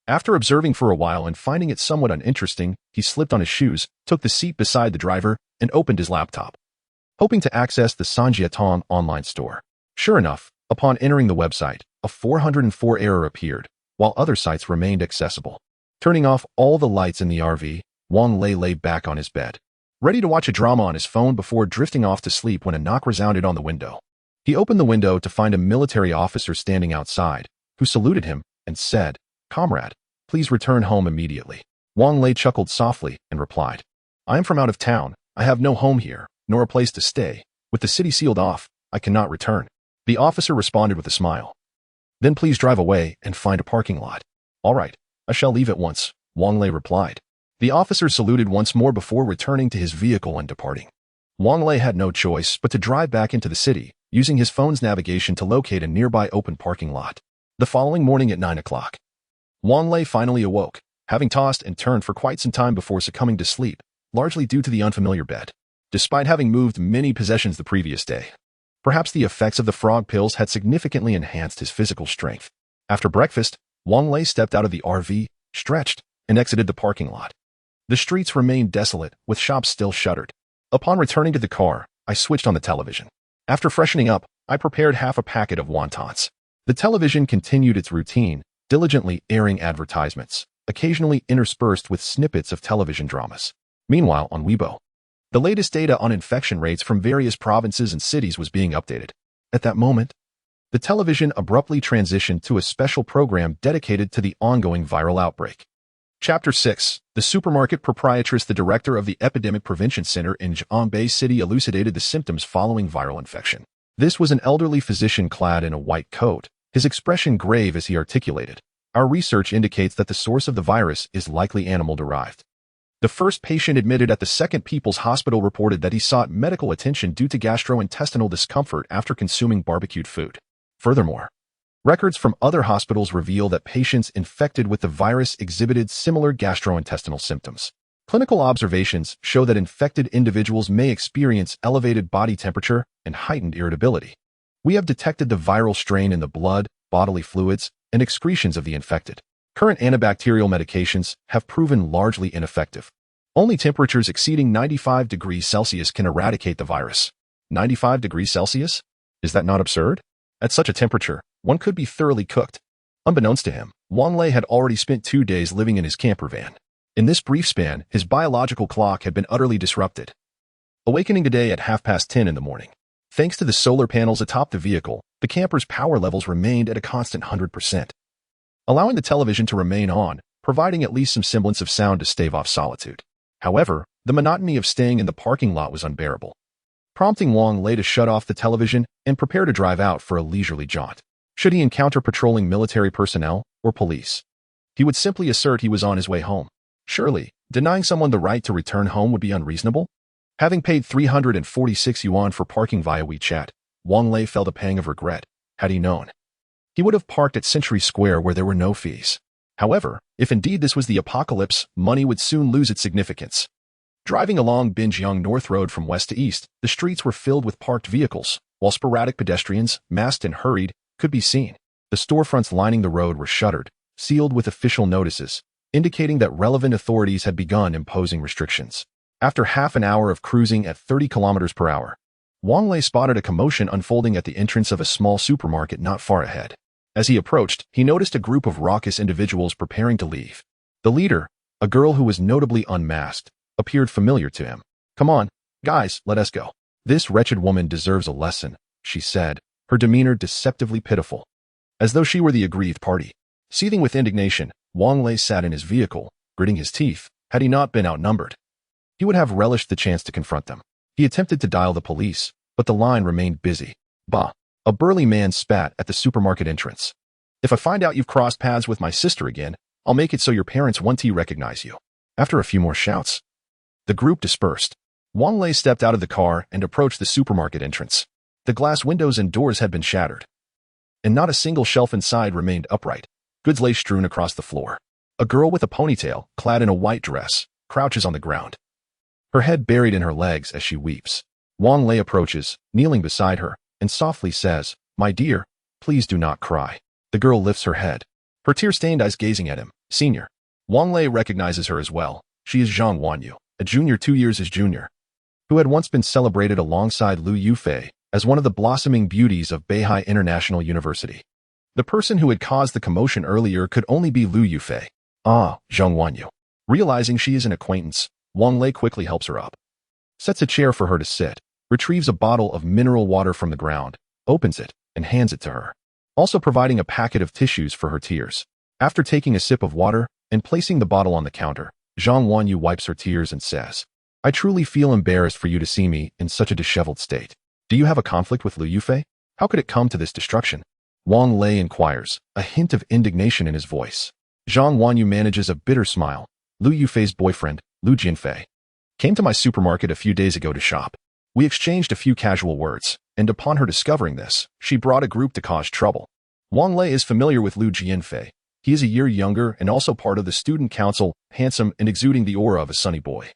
After observing for a while and finding it somewhat uninteresting, he slipped on his shoes, took the seat beside the driver, and opened his laptop, hoping to access the Sanjiatong online store. Sure enough, upon entering the website, a 404 error appeared, while other sites remained accessible. Turning off all the lights in the RV, Wang Lei lay back on his bed, ready to watch a drama on his phone before drifting off to sleep when a knock resounded on the window. He opened the window to find a military officer standing outside, who saluted him and said, "Comrade, please return home immediately." Wang Lei chuckled softly and replied, "I am from out of town. I have no home here, nor a place to stay. With the city sealed off, I cannot return." The officer responded with a smile. "Then please drive away and find a parking lot." "All right, I shall leave at once," Wang Lei replied. The officer saluted once more before returning to his vehicle and departing. Wang Lei had no choice but to drive back into the city, using his phone's navigation to locate a nearby open parking lot. The following morning at 9 o'clock, Wang Lei finally awoke, having tossed and turned for quite some time before succumbing to sleep, largely due to the unfamiliar bed. Despite having moved many possessions the previous day, perhaps the effects of the frog pills had significantly enhanced his physical strength. After breakfast, Wang Lei stepped out of the RV, stretched, and exited the parking lot. The streets remained desolate, with shops still shuttered. Upon returning to the car, I switched on the television. After freshening up, I prepared half a packet of wontons. The television continued its routine, diligently airing advertisements, occasionally interspersed with snippets of television dramas. Meanwhile, on Weibo, the latest data on infection rates from various provinces and cities was being updated. At that moment, the television abruptly transitioned to a special program dedicated to the ongoing viral outbreak. Chapter 6. The supermarket proprietress, the director of the Epidemic Prevention Center in Jiangbei City, elucidated the symptoms following viral infection. This was an elderly physician clad in a white coat, his expression grave as he articulated, "Our research indicates that the source of the virus is likely animal-derived." The first patient admitted at the Second People's Hospital reported that he sought medical attention due to gastrointestinal discomfort after consuming barbecued food. Furthermore, records from other hospitals reveal that patients infected with the virus exhibited similar gastrointestinal symptoms. Clinical observations show that infected individuals may experience elevated body temperature and heightened irritability. We have detected the viral strain in the blood, bodily fluids, and excretions of the infected. Current antibacterial medications have proven largely ineffective. Only temperatures exceeding 95 degrees Celsius can eradicate the virus. 95 degrees Celsius? Is that not absurd? At such a temperature, one could be thoroughly cooked. Unbeknownst to him, Wang Lei had already spent 2 days living in his camper van. In this brief span, his biological clock had been utterly disrupted. Awakening today at 10:30 in the morning. Thanks to the solar panels atop the vehicle, the camper's power levels remained at a constant 100%. Allowing the television to remain on, providing at least some semblance of sound to stave off solitude. However, the monotony of staying in the parking lot was unbearable, prompting Wang Lei to shut off the television and prepare to drive out for a leisurely jaunt. Should he encounter patrolling military personnel or police, he would simply assert he was on his way home. Surely, denying someone the right to return home would be unreasonable? Having paid 346 yuan for parking via WeChat, Wang Lei felt a pang of regret. Had he known, he would have parked at Century Square where there were no fees. However, if indeed this was the apocalypse, money would soon lose its significance. Driving along Binjiang North Road from west to east, the streets were filled with parked vehicles, while sporadic pedestrians, masked and hurried, could be seen. The storefronts lining the road were shuttered, sealed with official notices, indicating that relevant authorities had begun imposing restrictions. After half an hour of cruising at 30 kilometers per hour, Wang Lei spotted a commotion unfolding at the entrance of a small supermarket not far ahead. As he approached, he noticed a group of raucous individuals preparing to leave. The leader, a girl who was notably unmasked, appeared familiar to him. "Come on, guys, let us go. This wretched woman deserves a lesson," she said, her demeanor deceptively pitiful, as though she were the aggrieved party. Seething with indignation, Wang Lei sat in his vehicle, gritting his teeth. Had he not been outnumbered, he would have relished the chance to confront them. He attempted to dial the police, but the line remained busy. Bah! A burly man spat at the supermarket entrance. "If I find out you've crossed paths with my sister again, I'll make it so your parents won't recognize you." After a few more shouts, the group dispersed. Wang Lei stepped out of the car and approached the supermarket entrance. The glass windows and doors had been shattered, and not a single shelf inside remained upright. Goods lay strewn across the floor. A girl with a ponytail, clad in a white dress, crouches on the ground, her head buried in her legs as she weeps. Wang Lei approaches, kneeling beside her, and softly says, "My dear, please do not cry." The girl lifts her head, her tear-stained eyes gazing at him. "Senior." Wang Lei recognizes her as well. She is Zhang Wanyu, a junior 2 years his junior, who had once been celebrated alongside Lu Yufei as one of the blossoming beauties of Beihai International University. The person who had caused the commotion earlier could only be Lu Yufei. "Ah, Zhang Wanyu." Realizing she is an acquaintance, Wang Lei quickly helps her up, sets a chair for her to sit, retrieves a bottle of mineral water from the ground, opens it, and hands it to her, also providing a packet of tissues for her tears. After taking a sip of water and placing the bottle on the counter, Zhang Wanyu wipes her tears and says, "I truly feel embarrassed for you to see me in such a disheveled state. Do you have a conflict with Lu Yufei? How could it come to this destruction?" Wang Lei inquires, a hint of indignation in his voice. Zhang Wanyu manages a bitter smile. "Lu Yufei's boyfriend, Lu Jinfei, came to my supermarket a few days ago to shop. We exchanged a few casual words, and upon her discovering this, she brought a group to cause trouble." Wang Lei is familiar with Lu Jinfei. He is a year younger and also part of the student council, handsome and exuding the aura of a sunny boy.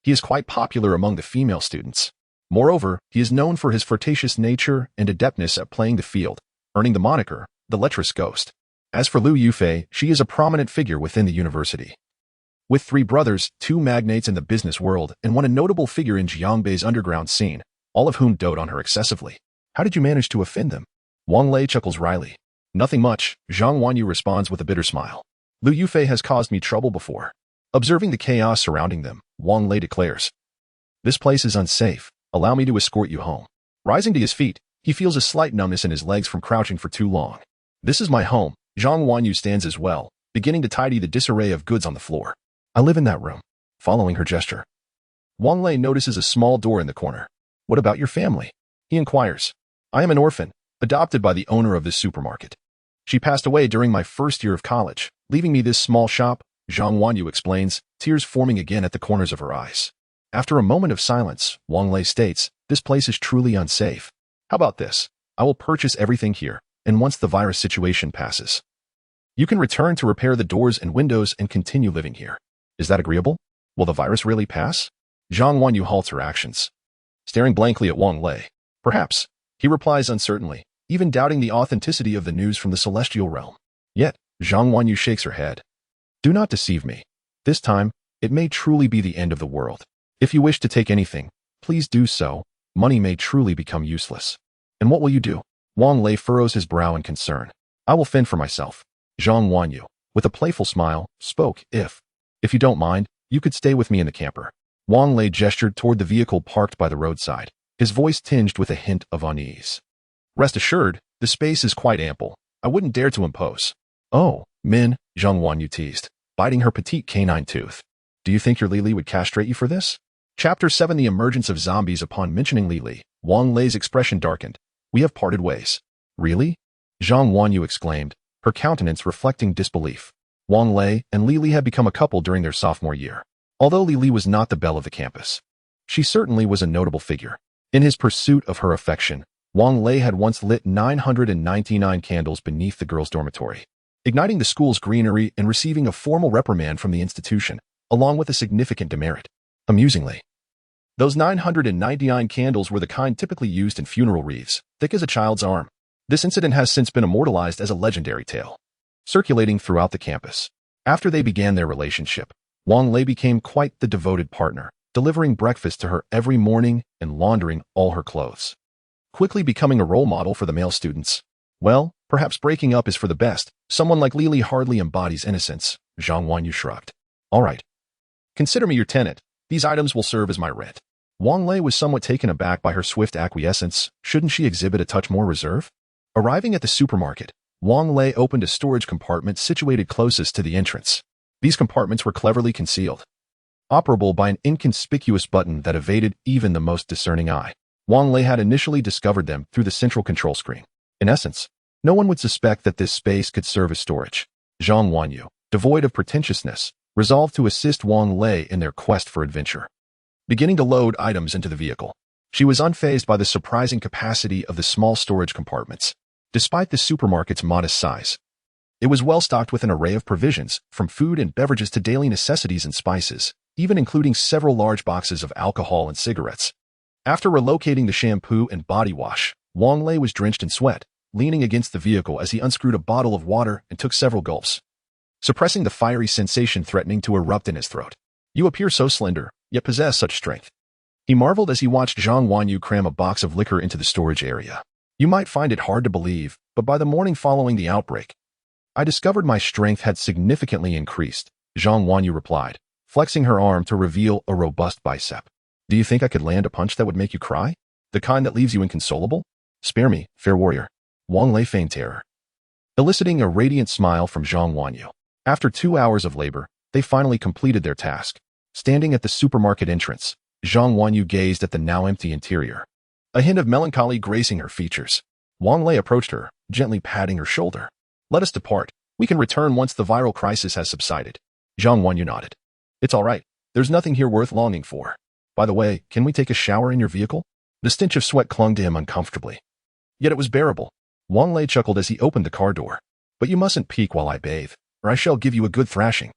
He is quite popular among the female students. Moreover, he is known for his flirtatious nature and adeptness at playing the field, earning the moniker, the lecherous ghost. As for Lu Yufei, she is a prominent figure within the university. With 3 brothers, 2 magnates in the business world, and one a notable figure in Jiangbei's underground scene, all of whom dote on her excessively. How did you manage to offend them? Wang Lei chuckles wryly. "Nothing much," Zhang Wanyu responds with a bitter smile. "Lu Yufei has caused me trouble before." Observing the chaos surrounding them, Wang Lei declares, "This place is unsafe. Allow me to escort you home." Rising to his feet, he feels a slight numbness in his legs from crouching for too long. "This is my home." Zhang Wanyu stands as well, beginning to tidy the disarray of goods on the floor. I live in that room. Following her gesture, Wang Lei notices a small door in the corner. What about your family? He inquires. I am an orphan, adopted by the owner of this supermarket. She passed away during my first year of college, leaving me this small shop, Zhang Wanyu explains, tears forming again at the corners of her eyes. After a moment of silence, Wang Lei states, this place is truly unsafe. How about this? I will purchase everything here, and once the virus situation passes, you can return to repair the doors and windows and continue living here. Is that agreeable? Will the virus really pass? Zhang Wanyu halts her actions, staring blankly at Wang Lei. Perhaps, he replies uncertainly, even doubting the authenticity of the news from the celestial realm. Yet, Zhang Wanyu shakes her head. Do not deceive me. This time, it may truly be the end of the world. If you wish to take anything, please do so. Money may truly become useless. And what will you do? Wang Lei furrows his brow in concern. I will fend for myself. Zhang Wanyu, with a playful smile, spoke. If you don't mind, you could stay with me in the camper. Wang Lei gestured toward the vehicle parked by the roadside, his voice tinged with a hint of unease. Rest assured, the space is quite ample. I wouldn't dare to impose. Oh, Min, Zhang Wanyu teased, biting her petite canine tooth. Do you think your Li Li would castrate you for this? Chapter 7 The Emergence of Zombies. Upon mentioning Li Li, Wang Lei's expression darkened. We have parted ways. Really? Zhang Wanyu exclaimed, her countenance reflecting disbelief. Wang Lei and Li Li had become a couple during their sophomore year. Although Li Li was not the belle of the campus, she certainly was a notable figure. In his pursuit of her affection, Wang Lei had once lit 999 candles beneath the girls' dormitory, igniting the school's greenery and receiving a formal reprimand from the institution, along with a significant demerit. Amusingly, those 999 candles were the kind typically used in funeral wreaths, thick as a child's arm. This incident has since been immortalized as a legendary tale, circulating throughout the campus. After they began their relationship, Wang Lei became quite the devoted partner, delivering breakfast to her every morning and laundering all her clothes. Quickly becoming a role model for the male students. Well, perhaps breaking up is for the best. Someone like Li Li hardly embodies innocence. Zhang Wanyu shrugged. All right. Consider me your tenant. These items will serve as my rent. Wang Lei was somewhat taken aback by her swift acquiescence. Shouldn't she exhibit a touch more reserve? Arriving at the supermarket, Wang Lei opened a storage compartment situated closest to the entrance. These compartments were cleverly concealed, operable by an inconspicuous button that evaded even the most discerning eye. Wang Lei had initially discovered them through the central control screen. In essence, no one would suspect that this space could serve as storage. Zhang Wanyu, devoid of pretentiousness, resolved to assist Wang Lei in their quest for adventure. Beginning to load items into the vehicle, she was unfazed by the surprising capacity of the small storage compartments. Despite the supermarket's modest size, it was well stocked with an array of provisions, from food and beverages to daily necessities and spices, even including several large boxes of alcohol and cigarettes. After relocating the shampoo and body wash, Wang Lei was drenched in sweat, leaning against the vehicle as he unscrewed a bottle of water and took several gulps, suppressing the fiery sensation threatening to erupt in his throat. You appear so slender, yet possess such strength. He marveled as he watched Zhang Wanyu cram a box of liquor into the storage area. You might find it hard to believe, but by the morning following the outbreak, I discovered my strength had significantly increased, Zhang Wanyu replied, flexing her arm to reveal a robust bicep. Do you think I could land a punch that would make you cry? The kind that leaves you inconsolable? Spare me, fair warrior. Wang Lei feigned terror, eliciting a radiant smile from Zhang Wanyu. After 2 hours of labor, they finally completed their task. Standing at the supermarket entrance, Zhang Wanyu gazed at the now empty interior, a hint of melancholy gracing her features. Wang Lei approached her, gently patting her shoulder. Let us depart. We can return once the viral crisis has subsided. Zhang Wanyu nodded. It's all right. There's nothing here worth longing for. By the way, can we take a shower in your vehicle? The stench of sweat clung to him uncomfortably. Yet it was bearable. Wang Lei chuckled as he opened the car door. But you mustn't peek while I bathe, or I shall give you a good thrashing.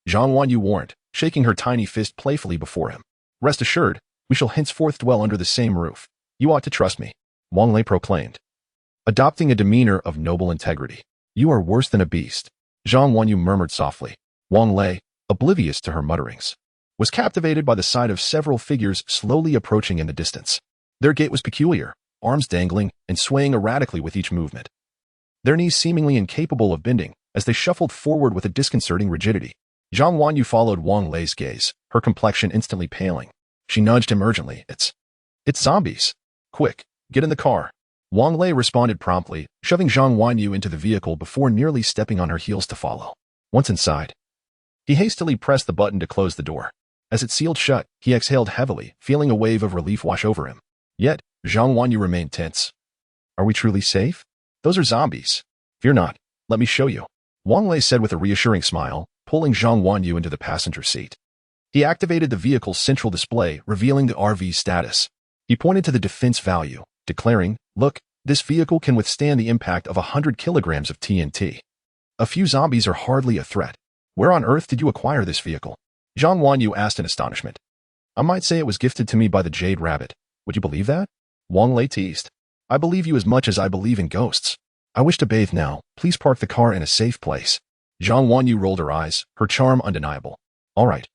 Zhang Wanyu warned, shaking her tiny fist playfully before him. Rest assured, we shall henceforth dwell under the same roof. You ought to trust me, Wang Lei proclaimed, adopting a demeanor of noble integrity. You are worse than a beast, Zhang Wanyu murmured softly. Wang Lei, oblivious to her mutterings, was captivated by the sight of several figures slowly approaching in the distance. Their gait was peculiar, arms dangling and swaying erratically with each movement, their knees seemingly incapable of bending as they shuffled forward with a disconcerting rigidity. Zhang Wanyu followed Wang Lei's gaze, her complexion instantly paling. She nudged him urgently. It's zombies. Quick, get in the car. Wang Lei responded promptly, shoving Zhang Wanyu into the vehicle before nearly stepping on her heels to follow. Once inside, he hastily pressed the button to close the door. As it sealed shut, he exhaled heavily, feeling a wave of relief wash over him. Yet, Zhang Wanyu remained tense. Are we truly safe? Those are zombies. Fear not. Let me show you. Wang Lei said with a reassuring smile, pulling Zhang Wanyu into the passenger seat. He activated the vehicle's central display, revealing the RV's status. He pointed to the defense value, declaring, "Look, this vehicle can withstand the impact of 100 kilograms of TNT. A few zombies are hardly a threat. Where on earth did you acquire this vehicle?" Zhang Wanyu asked in astonishment. "I might say it was gifted to me by the Jade Rabbit. Would you believe that?" Wang Lei teased. "I believe you as much as I believe in ghosts. I wish to bathe now. Please park the car in a safe place." Zhang Wanyu rolled her eyes, her charm undeniable. "All right."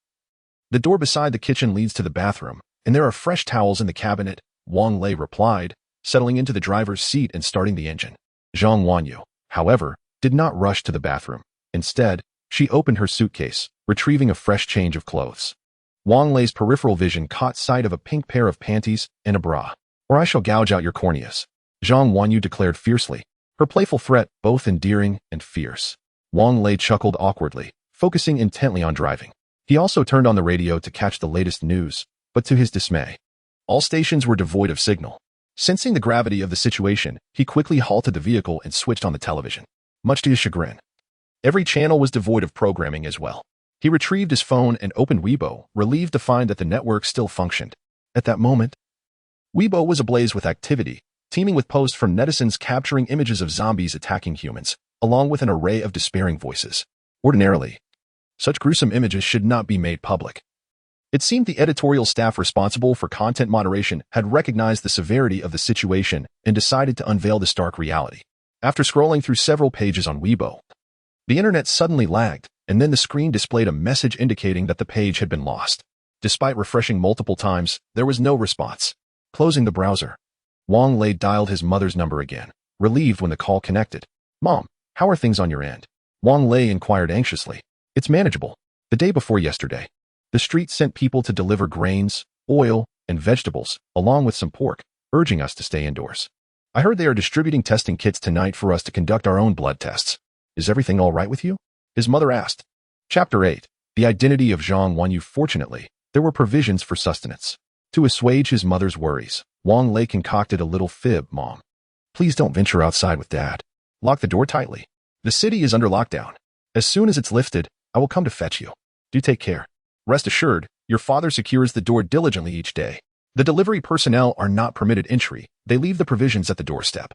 The door beside the kitchen leads to the bathroom, and there are fresh towels in the cabinet, Wang Lei replied, settling into the driver's seat and starting the engine. Zhang Wanyu, however, did not rush to the bathroom. Instead, she opened her suitcase, retrieving a fresh change of clothes. Wang Lei's peripheral vision caught sight of a pink pair of panties and a bra. "Or I shall gouge out your corneas," Zhang Wanyu declared fiercely, her playful threat both endearing and fierce. Wang Lei chuckled awkwardly, focusing intently on driving. He also turned on the radio to catch the latest news, but to his dismay, all stations were devoid of signal. Sensing the gravity of the situation, he quickly halted the vehicle and switched on the television. Much to his chagrin, every channel was devoid of programming as well. He retrieved his phone and opened Weibo, relieved to find that the network still functioned. At that moment, Weibo was ablaze with activity, teeming with posts from netizens capturing images of zombies attacking humans, along with an array of despairing voices. Ordinarily, such gruesome images should not be made public. It seemed the editorial staff responsible for content moderation had recognized the severity of the situation and decided to unveil the stark reality. After scrolling through several pages on Weibo, the internet suddenly lagged, and then the screen displayed a message indicating that the page had been lost. Despite refreshing multiple times, there was no response. Closing the browser, Wang Lei dialed his mother's number again, relieved when the call connected. "Mom, how are things on your end?" Wang Lei inquired anxiously. "It's manageable. The day before yesterday, the street sent people to deliver grains, oil, and vegetables, along with some pork, urging us to stay indoors. I heard they are distributing testing kits tonight for us to conduct our own blood tests. Is everything all right with you?" His mother asked. Chapter 8. The identity of Zhang Wanyu. Fortunately, there were provisions for sustenance. To assuage his mother's worries, Wang Lei concocted a little fib. "Mom, please don't venture outside with Dad. Lock the door tightly. The city is under lockdown. As soon as it's lifted, I will come to fetch you. Do take care. Rest assured, your father secures the door diligently each day. The delivery personnel are not permitted entry. They leave the provisions at the doorstep.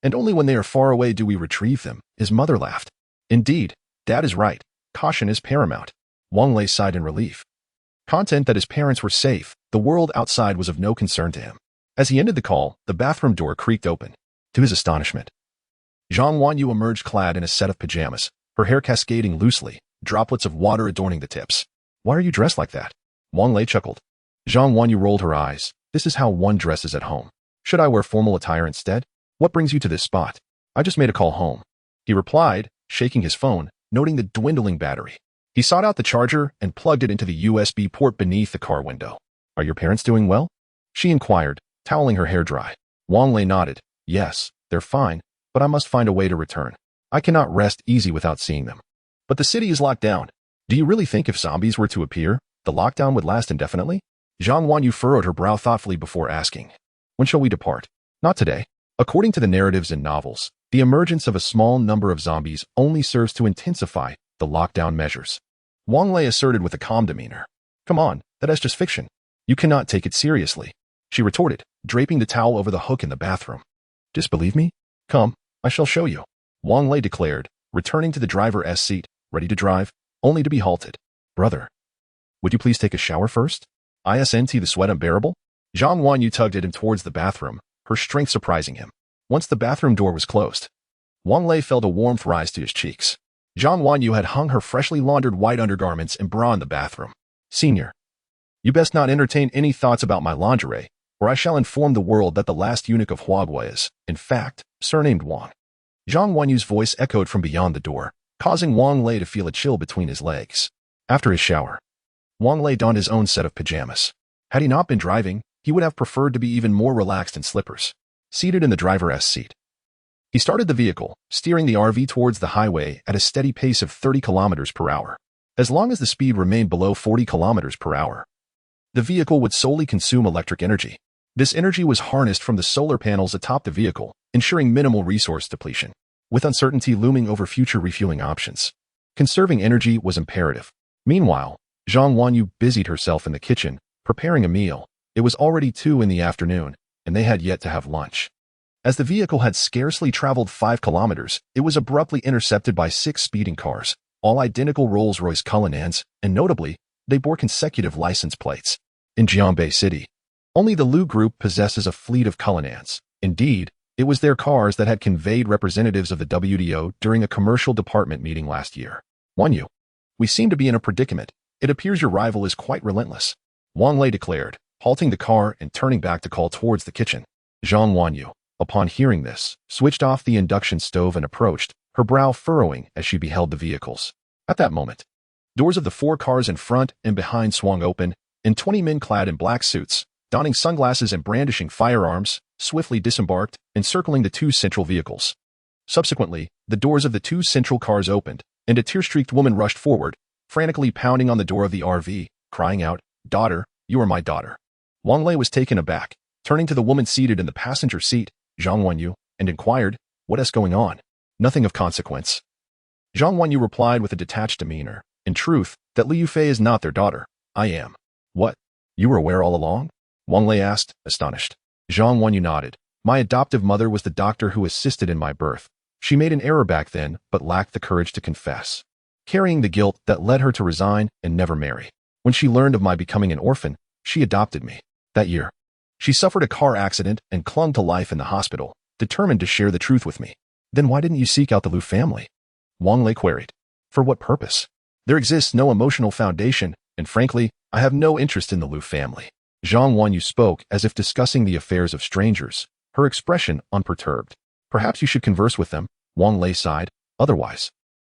And only when they are far away do we retrieve them." His mother laughed. "Indeed, Dad is right. Caution is paramount." Wang Lei sighed in relief. Content that his parents were safe, the world outside was of no concern to him. As he ended the call, the bathroom door creaked open. To his astonishment, Zhang Wanyu emerged clad in a set of pajamas, her hair cascading loosely, droplets of water adorning the tips. "Why are you dressed like that?" Wang Lei chuckled. Zhang Wanyu rolled her eyes. "This is how one dresses at home. Should I wear formal attire instead? What brings you to this spot?" "I just made a call home," he replied, shaking his phone, noting the dwindling battery. He sought out the charger and plugged it into the USB port beneath the car window. "Are your parents doing well?" she inquired, toweling her hair dry. Wang Lei nodded. "Yes, they're fine, but I must find a way to return. I cannot rest easy without seeing them." "But the city is locked down. Do you really think if zombies were to appear, the lockdown would last indefinitely?" Zhang Wanyu furrowed her brow thoughtfully before asking. "When shall we depart?" "Not today. According to the narratives and novels, the emergence of a small number of zombies only serves to intensify the lockdown measures," Wang Lei asserted with a calm demeanor. "Come on, that is just fiction. You cannot take it seriously," she retorted, draping the towel over the hook in the bathroom. "Disbelieve me? Come, I shall show you," Wang Lei declared, returning to the driver's seat, ready to drive, only to be halted. "Brother, would you please take a shower first? Isn't the sweat unbearable?" Zhang Wanyu tugged at him towards the bathroom, her strength surprising him. Once the bathroom door was closed, Wang Lei felt a warmth rise to his cheeks. Zhang Wanyu had hung her freshly laundered white undergarments and bra in the bathroom. "Senior, you best not entertain any thoughts about my lingerie, or I shall inform the world that the last eunuch of Huagua is, in fact, surnamed Wang." Zhang Wanyu's voice echoed from beyond the door, causing Wang Lei to feel a chill between his legs. After his shower, Wang Lei donned his own set of pajamas. Had he not been driving, he would have preferred to be even more relaxed in slippers. Seated in the driver's seat, He started the vehicle, steering the RV towards the highway at a steady pace of 30 kilometers per hour. As long as the speed remained below 40 kilometers per hour, the vehicle would solely consume electric energy. This energy was harnessed from the solar panels atop the vehicle, ensuring minimal resource depletion. With uncertainty looming over future refueling options, conserving energy was imperative. Meanwhile, Zhang Wanyu busied herself in the kitchen, preparing a meal. It was already 2 in the afternoon, and they had yet to have lunch. As the vehicle had scarcely traveled 5 kilometers, it was abruptly intercepted by 6 speeding cars, all identical Rolls-Royce Cullennans, and notably, they bore consecutive license plates. In Jiangbei City, only the Lu Group possesses a fleet of Cullennans. Indeed, it was their cars that had conveyed representatives of the WDO during a commercial department meeting last year. Wanyu, we seem to be in a predicament. It appears your rival is quite relentless, Wang Lei declared, halting the car and turning back to call towards the kitchen. Zhang Wanyu, upon hearing this, switched off the induction stove and approached, her brow furrowing as she beheld the vehicles. At that moment, doors of the 4 cars in front and behind swung open, and 20 men clad in black suits, donning sunglasses and brandishing firearms, swiftly disembarked, encircling the 2 central vehicles. Subsequently, the doors of the 2 central cars opened, and a tear-streaked woman rushed forward, frantically pounding on the door of the RV, crying out, "Daughter, you are my daughter." Wang Lei was taken aback, turning to the woman seated in the passenger seat, Zhang Wanyu, and inquired, "What is going on?" "Nothing of consequence." Zhang Wanyu replied with a detached demeanor. "In truth, that Liu Fei is not their daughter. I am." "What? You were aware all along?" Wang Lei asked, astonished. Zhang Wanyu nodded. "My adoptive mother was the doctor who assisted in my birth. She made an error back then, but lacked the courage to confess, carrying the guilt that led her to resign and never marry. When she learned of my becoming an orphan, she adopted me. That year, she suffered a car accident and clung to life in the hospital, determined to share the truth with me." "Then why didn't you seek out the Liu family?" Wang Lei queried. "For what purpose? There exists no emotional foundation, and frankly, I have no interest in the Liu family." Zhang Wanyu spoke as if discussing the affairs of strangers, her expression unperturbed. "Perhaps you should converse with them," Wang Lei sighed. "Otherwise,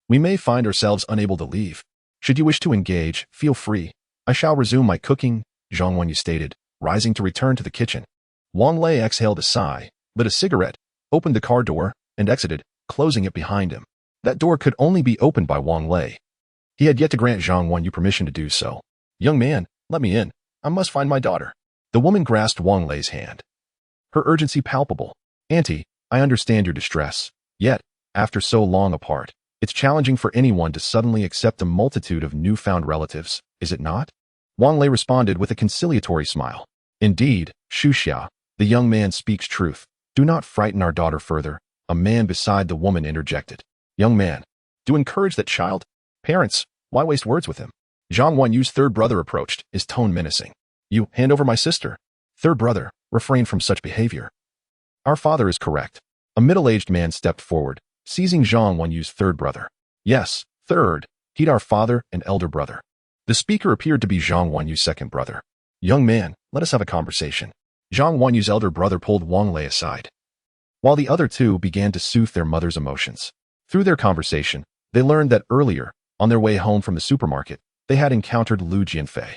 we may find ourselves unable to leave. Should you wish to engage, feel free. I shall resume my cooking," Zhang Wanyu stated, rising to return to the kitchen. Wang Lei exhaled a sigh, lit a cigarette, opened the car door, and exited, closing it behind him. That door could only be opened by Wang Lei. He had yet to grant Zhang Wanyu permission to do so. "Young man, let me in. I must find my daughter." The woman grasped Wang Lei's hand, her urgency palpable. "Auntie, I understand your distress. Yet, after so long apart, it's challenging for anyone to suddenly accept a multitude of newfound relatives, is it not?" Wang Lei responded with a conciliatory smile. "Indeed, Xu Xia, the young man speaks truth. Do not frighten our daughter further," a man beside the woman interjected. "Young man, do encourage that child. Parents, why waste words with him?" Zhang Wanyu's third brother approached, his tone menacing. "You hand over my sister." "Third brother, refrain from such behavior. Our father is correct." A middle-aged man stepped forward, seizing Zhang Wanyu's third brother. "Yes, third. Heed our father and elder brother." The speaker appeared to be Zhang Wanyu's second brother. "Young man, let us have a conversation." Zhang Wanyu's elder brother pulled Wang Lei aside, while the other 2 began to soothe their mother's emotions. Through their conversation, they learned that earlier, on their way home from the supermarket, they had encountered Liu Jianfei.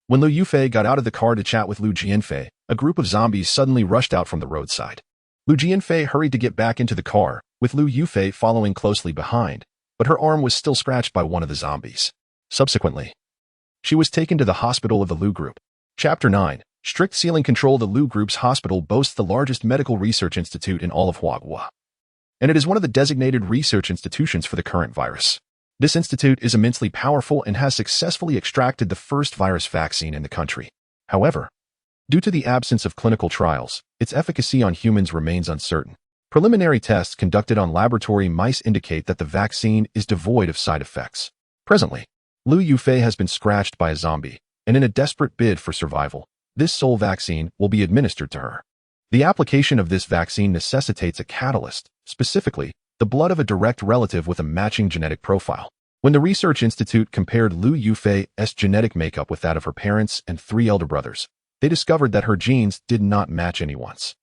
When Liu Yufei got out of the car to chat with Liu Jianfei, a group of zombies suddenly rushed out from the roadside. Liu Jianfei hurried to get back into the car, with Liu Yufei following closely behind, but her arm was still scratched by one of the zombies. Subsequently, she was taken to the hospital of the Liu Group. Chapter 9. Strict ceiling control. The Liu Group's hospital boasts the largest medical research institute in all of Huaghua, and it is one of the designated research institutions for the current virus. This institute is immensely powerful and has successfully extracted the first virus vaccine in the country. However, due to the absence of clinical trials, its efficacy on humans remains uncertain. Preliminary tests conducted on laboratory mice indicate that the vaccine is devoid of side effects. Presently, Liu Yufei has been scratched by a zombie, and in a desperate bid for survival, this sole vaccine will be administered to her. The application of this vaccine necessitates a catalyst, specifically, the blood of a direct relative with a matching genetic profile. When the Research Institute compared Liu Yufei's genetic makeup with that of her parents and 3 elder brothers, they discovered that her genes did not match anyone's.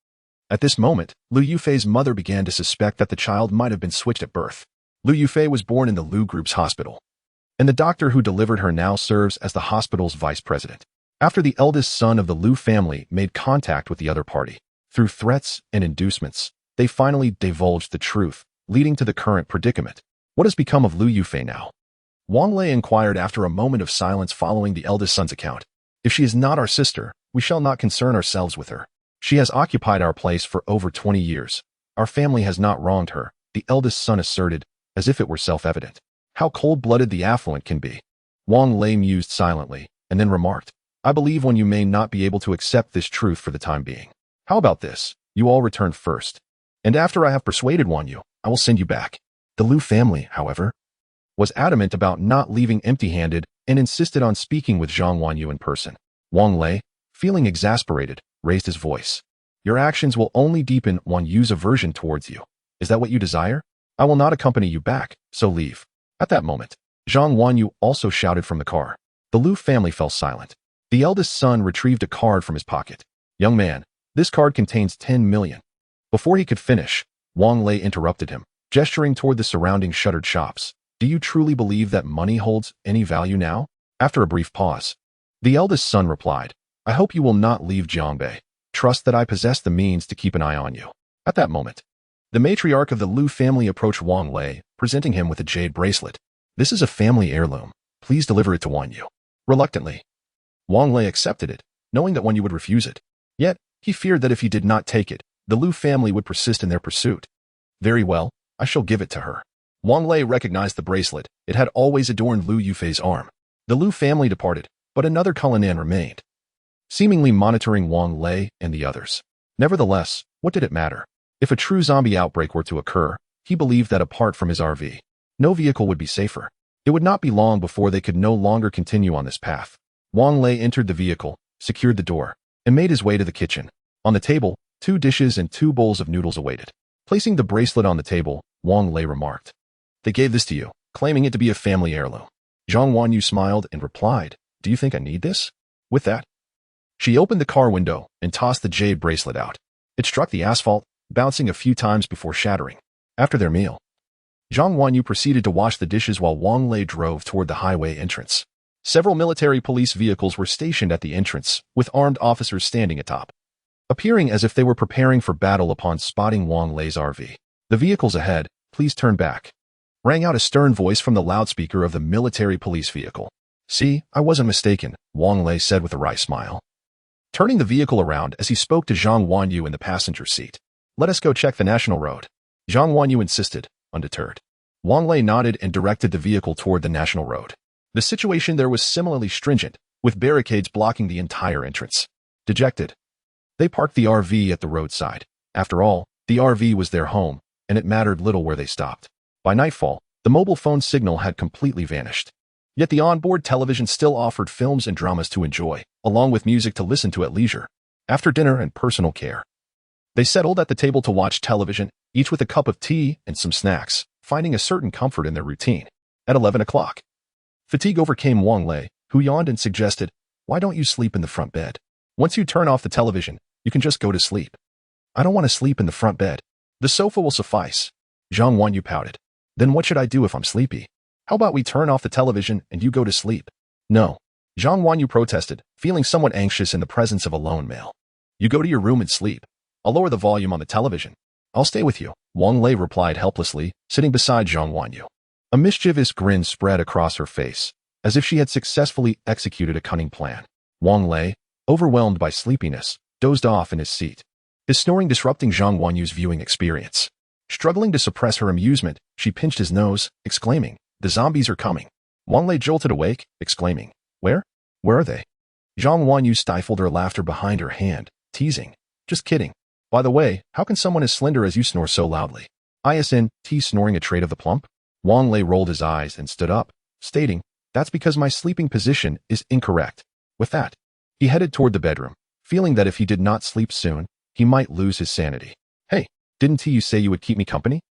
At this moment, Liu Yufei's mother began to suspect that the child might have been switched at birth. Liu Yufei was born in the Liu Group's hospital, and the doctor who delivered her now serves as the hospital's vice president. After the eldest son of the Liu family made contact with the other party, through threats and inducements, They finally divulged the truth, leading to the current predicament. What has become of Lu Yufei now? Wang Lei inquired after a moment of silence following the eldest son's account. If she is not our sister, we shall not concern ourselves with her. She has occupied our place for over 20 years. Our family has not wronged her, the eldest son asserted, as if it were self-evident. How cold-blooded the affluent can be. Wang Lei mused silently, and then remarked, I believe you may not be able to accept this truth for the time being. How about this? You all return first. And after I have persuaded Yu, I will send you back. The Lu family, however, was adamant about not leaving empty-handed and insisted on speaking with Wang Yu in person. Wang Lei, feeling exasperated, raised his voice. Your actions will only deepen Yu's aversion towards you. Is that what you desire? I will not accompany you back, so leave. At that moment, Wang Yu also shouted from the car. The Lu family fell silent. The eldest son retrieved a card from his pocket. Young man, this card contains 10 million. Before he could finish, Wang Lei interrupted him, gesturing toward the surrounding shuttered shops. Do you truly believe that money holds any value now? After a brief pause, the eldest son replied, I hope you will not leave Jiangbei. Trust that I possess the means to keep an eye on you. At that moment, the matriarch of the Lu family approached Wang Lei, presenting him with a jade bracelet. This is a family heirloom. Please deliver it to Yu. Reluctantly, Wang Lei accepted it, knowing that Yu would refuse it. Yet, he feared that if he did not take it, the Lu family would persist in their pursuit. Very well, I shall give it to her. Wang Lei recognized the bracelet. It had always adorned Lu Yufei's arm. The Lu family departed, but another Cullinan remained, seemingly monitoring Wang Lei and the others. Nevertheless, what did it matter? If a true zombie outbreak were to occur, he believed that apart from his RV, no vehicle would be safer. It would not be long before they could no longer continue on this path. Wang Lei entered the vehicle, secured the door, and made his way to the kitchen. On the table, 2 dishes and 2 bowls of noodles awaited. Placing the bracelet on the table, Wang Lei remarked, They gave this to you, claiming it to be a family heirloom. Wang Yu smiled and replied, Do you think I need this? With that, she opened the car window and tossed the jade bracelet out. It struck the asphalt, bouncing a few times before shattering. After their meal, Wang Yu proceeded to wash the dishes while Wang Lei drove toward the highway entrance. Several military police vehicles were stationed at the entrance, with armed officers standing atop, appearing as if they were preparing for battle upon spotting Wang Lei's RV. The vehicles ahead, please turn back, rang out a stern voice from the loudspeaker of the military police vehicle. See, I wasn't mistaken, Wang Lei said with a wry smile, turning the vehicle around as he spoke to Wang Yu in the passenger seat. Let us go check the national road. Wang Yu insisted, undeterred. Wang Lei nodded and directed the vehicle toward the national road. The situation there was similarly stringent, with barricades blocking the entire entrance. Dejected, they parked the RV at the roadside. After all, the RV was their home, and it mattered little where they stopped. By nightfall, the mobile phone signal had completely vanished. Yet the onboard television still offered films and dramas to enjoy, along with music to listen to at leisure. After dinner and personal care, they settled at the table to watch television, each with a cup of tea and some snacks, finding a certain comfort in their routine. At 11 o'clock, fatigue overcame Wang Lei, who yawned and suggested, Why don't you sleep in the front bed? Once you turn off the television, you can just go to sleep. I don't want to sleep in the front bed. The sofa will suffice. Wang Yu pouted. Then what should I do if I'm sleepy? How about we turn off the television and you go to sleep? No. Wang Yu protested, feeling somewhat anxious in the presence of a lone male. You go to your room and sleep. I'll lower the volume on the television. I'll stay with you, Wang Lei replied helplessly, sitting beside Wang Yu. A mischievous grin spread across her face, as if she had successfully executed a cunning plan. Wang Lei, overwhelmed by sleepiness, dozed off in his seat, his snoring disrupting Wang Yu's viewing experience. Struggling to suppress her amusement, she pinched his nose, exclaiming, The zombies are coming. Wang Lei jolted awake, exclaiming, Where? Where are they? Wang Yu stifled her laughter behind her hand, teasing, Just kidding. By the way, how can someone as slender as you snore so loudly? ISNT snoring a trait of the plump? Wang Lei rolled his eyes and stood up, stating, That's because my sleeping position is incorrect. With that, he headed toward the bedroom, feeling that if he did not sleep soon, he might lose his sanity. Hey, didn't you say you would keep me company?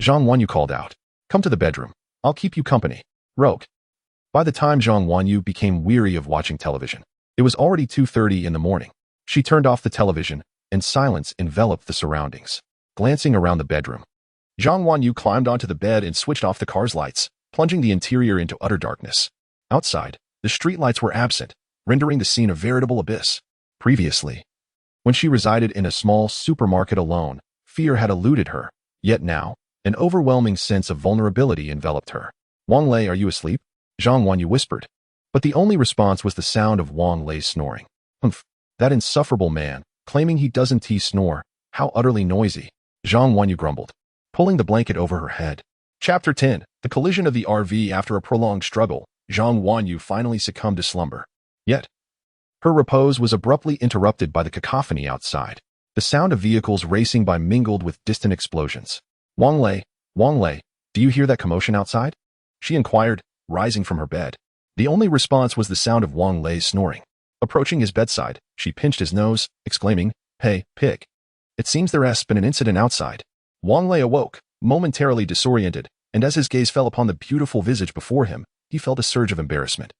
Wang Yu called out. Come to the bedroom. I'll keep you company. Rogue. By the time Wang Yu became weary of watching television, it was already 2:30 in the morning. She turned off the television, and silence enveloped the surroundings. Glancing around the bedroom, Wang Yu climbed onto the bed and switched off the car's lights, plunging the interior into utter darkness. Outside, the streetlights were absent, rendering the scene a veritable abyss. Previously, when she resided in a small supermarket alone, Fear had eluded her, yet now, an overwhelming sense of vulnerability enveloped her. "Wang Lei, are you asleep?" Zhang Wanyu whispered. But the only response was the sound of Wang Lei's snoring. "Humph, that insufferable man, claiming he doesn't snore, how utterly noisy," Zhang Wanyu grumbled, pulling the blanket over her head. Chapter 10. The collision of the RV. After a prolonged struggle, Zhang Wanyu finally succumbed to slumber. Yet, her repose was abruptly interrupted by the cacophony outside. The sound of vehicles racing by mingled with distant explosions. Wang Lei, do you hear that commotion outside?" she inquired, rising from her bed. The only response was the sound of Wang Lei's snoring. Approaching his bedside, she pinched his nose, exclaiming, "Hey, pig. It seems there has been an incident outside." Wang Lei awoke, momentarily disoriented, and as his gaze fell upon the beautiful visage before him, he felt a surge of embarrassment.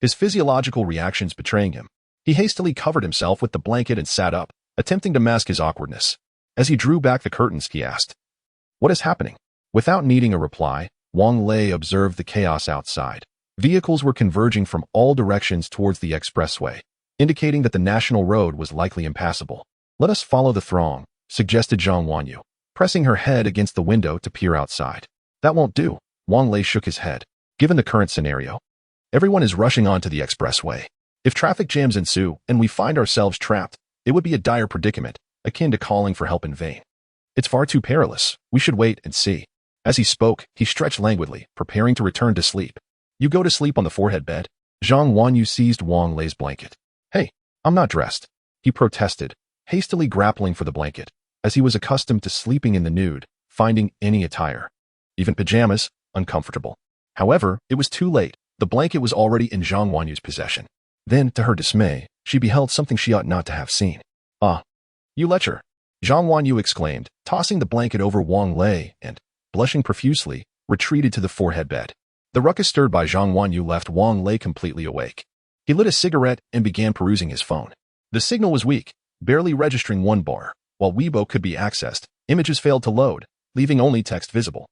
His physiological reactions betraying him, he hastily covered himself with the blanket and sat up, attempting to mask his awkwardness. As he drew back the curtains, he asked, "What is happening?" Without needing a reply, Wang Lei observed the chaos outside. Vehicles were converging from all directions towards the expressway, indicating that the national road was likely impassable. "Let us follow the throng," suggested Zhang Wanyu, pressing her head against the window to peer outside. "That won't do," Wang Lei shook his head. "Given the current scenario, everyone is rushing onto the expressway. If traffic jams ensue and we find ourselves trapped, it would be a dire predicament, akin to calling for help in vain. It's far too perilous. We should wait and see." As he spoke, he stretched languidly, preparing to return to sleep. "You go to sleep on the forehead bed." Zhang Wanyu seized Wang Lei's blanket. "Hey, I'm not dressed," he protested, hastily grappling for the blanket, as he was accustomed to sleeping in the nude, finding any attire, even pajamas, uncomfortable. However, it was too late. The blanket was already in Zhang Wanyu's possession. Then, to her dismay, she beheld something she ought not to have seen. "Ah, you lecher!" Zhang Wanyu exclaimed, tossing the blanket over Wang Lei and, blushing profusely, retreated to the forehead bed. The ruckus stirred by Zhang Wanyu left Wang Lei completely awake. He lit a cigarette and began perusing his phone. The signal was weak, barely registering 1 bar. While Weibo could be accessed, images failed to load, leaving only text visible.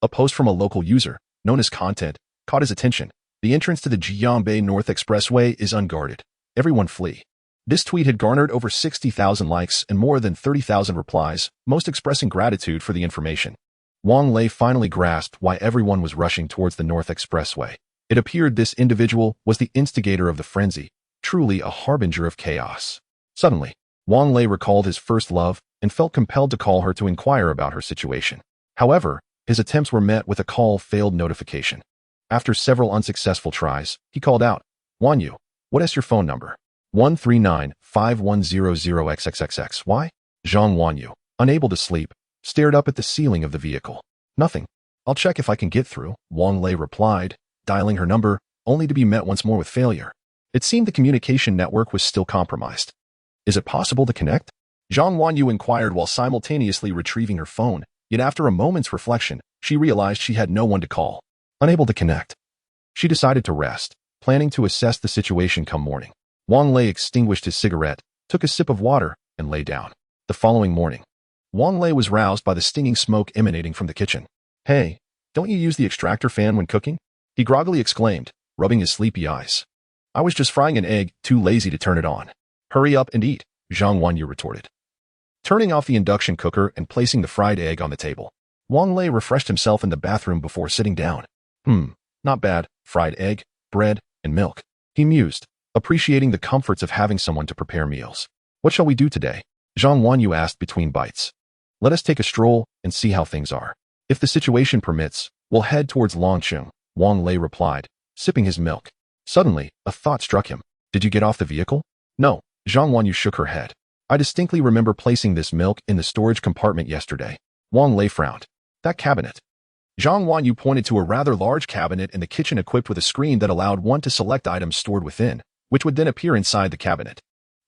A post from a local user, known as Content, caught his attention. "The entrance to the Jiangbei North Expressway is unguarded. Everyone flee." This tweet had garnered over 60,000 likes and more than 30,000 replies, most expressing gratitude for the information. Wang Lei finally grasped why everyone was rushing towards the North Expressway. It appeared this individual was the instigator of the frenzy, truly a harbinger of chaos. Suddenly, Wang Lei recalled his first love and felt compelled to call her to inquire about her situation. However, his attempts were met with a call-failed notification. After several unsuccessful tries, he called out, "Wanyu, what is your phone number?" 139-5100XXXX. Why? Zhang Wanyu, unable to sleep, stared up at the ceiling of the vehicle. "Nothing. I'll check if I can get through," Wang Lei replied, dialing her number, only to be met once more with failure. It seemed the communication network was still compromised. "Is it possible to connect?" Zhang Wanyu inquired while simultaneously retrieving her phone, yet after a moment's reflection, she realized she had no one to call. Unable to connect, she decided to rest, planning to assess the situation come morning. Wang Lei extinguished his cigarette, took a sip of water, and lay down. The following morning, Wang Lei was roused by the stinging smoke emanating from the kitchen. "Hey, don't you use the extractor fan when cooking?" he groggily exclaimed, rubbing his sleepy eyes. "I was just frying an egg, too lazy to turn it on." "Hurry up and eat," Zhang Wanyu retorted. Turning off the induction cooker and placing the fried egg on the table, Wang Lei refreshed himself in the bathroom before sitting down. Not bad, fried egg, bread, and milk," he mused, appreciating the comforts of having someone to prepare meals. "What shall we do today?" Zhang Wanyu asked between bites. "Let us take a stroll and see how things are. If the situation permits, we'll head towards Longcheng," Wang Lei replied, sipping his milk. Suddenly, a thought struck him. "Did you get off the vehicle?" "No," Zhang Wanyu shook her head. "I distinctly remember placing this milk in the storage compartment yesterday." Wang Lei frowned. "That cabinet." Zhang Wanyu pointed to a rather large cabinet in the kitchen equipped with a screen that allowed one to select items stored within, which would then appear inside the cabinet.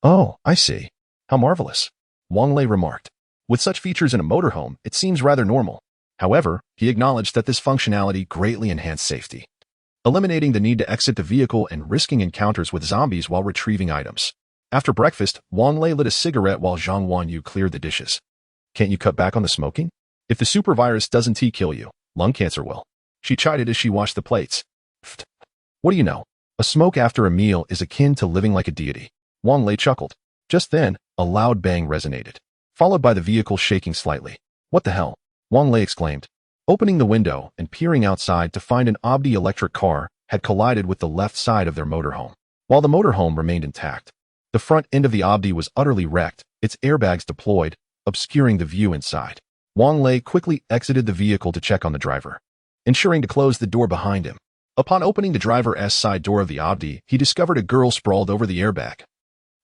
"Oh, I see. How marvelous," Wang Lei remarked. "With such features in a motorhome, it seems rather normal." However, he acknowledged that this functionality greatly enhanced safety, eliminating the need to exit the vehicle and risking encounters with zombies while retrieving items. After breakfast, Wang Lei lit a cigarette while Zhang Wanyu cleared the dishes. "Can't you cut back on the smoking? If the super virus doesn't kill you, lung cancer will," she chided as she washed the plates. "Pfft. What do you know? A smoke after a meal is akin to living like a deity." Wang Lei chuckled. Just then, a loud bang resonated. followed by the vehicle shaking slightly. "What the hell?" Wang Lei exclaimed, opening the window and peering outside to find an Audi electric car had collided with the left side of their motorhome. While the motorhome remained intact, the front end of the Audi was utterly wrecked, its airbags deployed, obscuring the view inside. Wang Lei quickly exited the vehicle to check on the driver, ensuring to close the door behind him. Upon opening the driver's side door of the Audi, he discovered a girl sprawled over the airbag,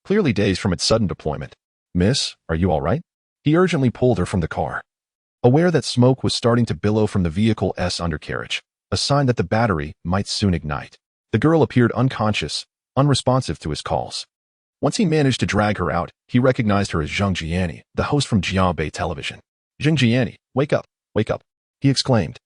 clearly dazed from its sudden deployment. "Miss, are you all right?" He urgently pulled her from the car, aware that smoke was starting to billow from the vehicle's undercarriage, a sign that the battery might soon ignite. The girl appeared unconscious, unresponsive to his calls. Once he managed to drag her out, he recognized her as Zheng Jiani, the host from Jiabei television. "Zheng Jiani, wake up, he exclaimed,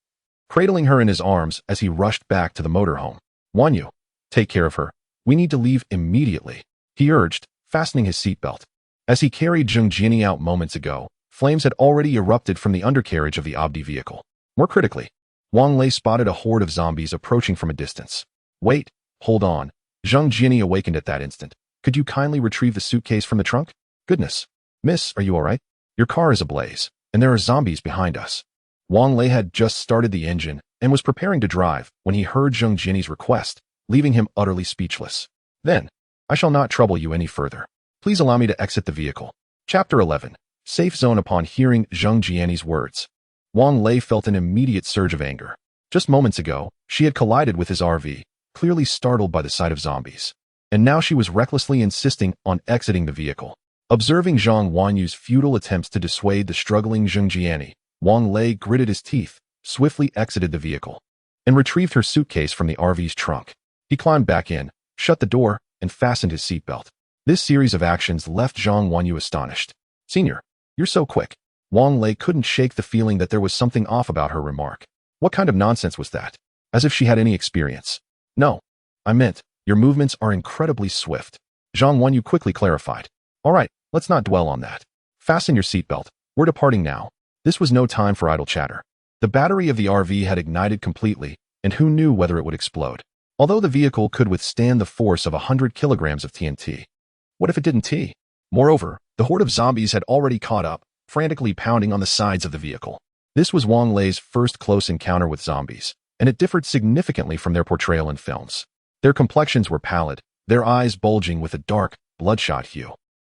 cradling her in his arms as he rushed back to the motorhome. "Wan Yu, take care of her. We need to leave immediately," he urged, fastening his seatbelt. As he carried Zheng Jiani out moments ago, flames had already erupted from the undercarriage of the Audi vehicle. More critically, Wang Lei spotted a horde of zombies approaching from a distance. "Wait, hold on." Zheng Jiani awakened at that instant. "Could you kindly retrieve the suitcase from the trunk?" "Goodness. Miss, are you all right? Your car is ablaze, and there are zombies behind us." Wang Lei had just started the engine and was preparing to drive when he heard Zheng Jiani's request, leaving him utterly speechless. "Then, I shall not trouble you any further. Please allow me to exit the vehicle." Chapter 11. Safe Zone. Upon hearing Zheng Jiani's words, Wang Lei felt an immediate surge of anger. Just moments ago, she had collided with his RV, clearly startled by the sight of zombies. And now she was recklessly insisting on exiting the vehicle. Observing Zhang Wanyu's futile attempts to dissuade the struggling Zheng Jiani, Wang Lei gritted his teeth, swiftly exited the vehicle, and retrieved her suitcase from the RV's trunk. He climbed back in, shut the door, and fastened his seatbelt. This series of actions left Zhang Wanyu astonished. "Senior, you're so quick." Wang Lei couldn't shake the feeling that there was something off about her remark. What kind of nonsense was that? As if she had any experience. "No, I meant, your movements are incredibly swift," Zhang Wanyu quickly clarified. "All right, let's not dwell on that. Fasten your seatbelt. We're departing now." This was no time for idle chatter. The battery of the RV had ignited completely, and who knew whether it would explode. Although the vehicle could withstand the force of 100 kilograms of TNT. What if it didn't? Moreover, the horde of zombies had already caught up, frantically pounding on the sides of the vehicle. This was Wang Lei's first close encounter with zombies, and it differed significantly from their portrayal in films. Their complexions were pallid, their eyes bulging with a dark, bloodshot hue.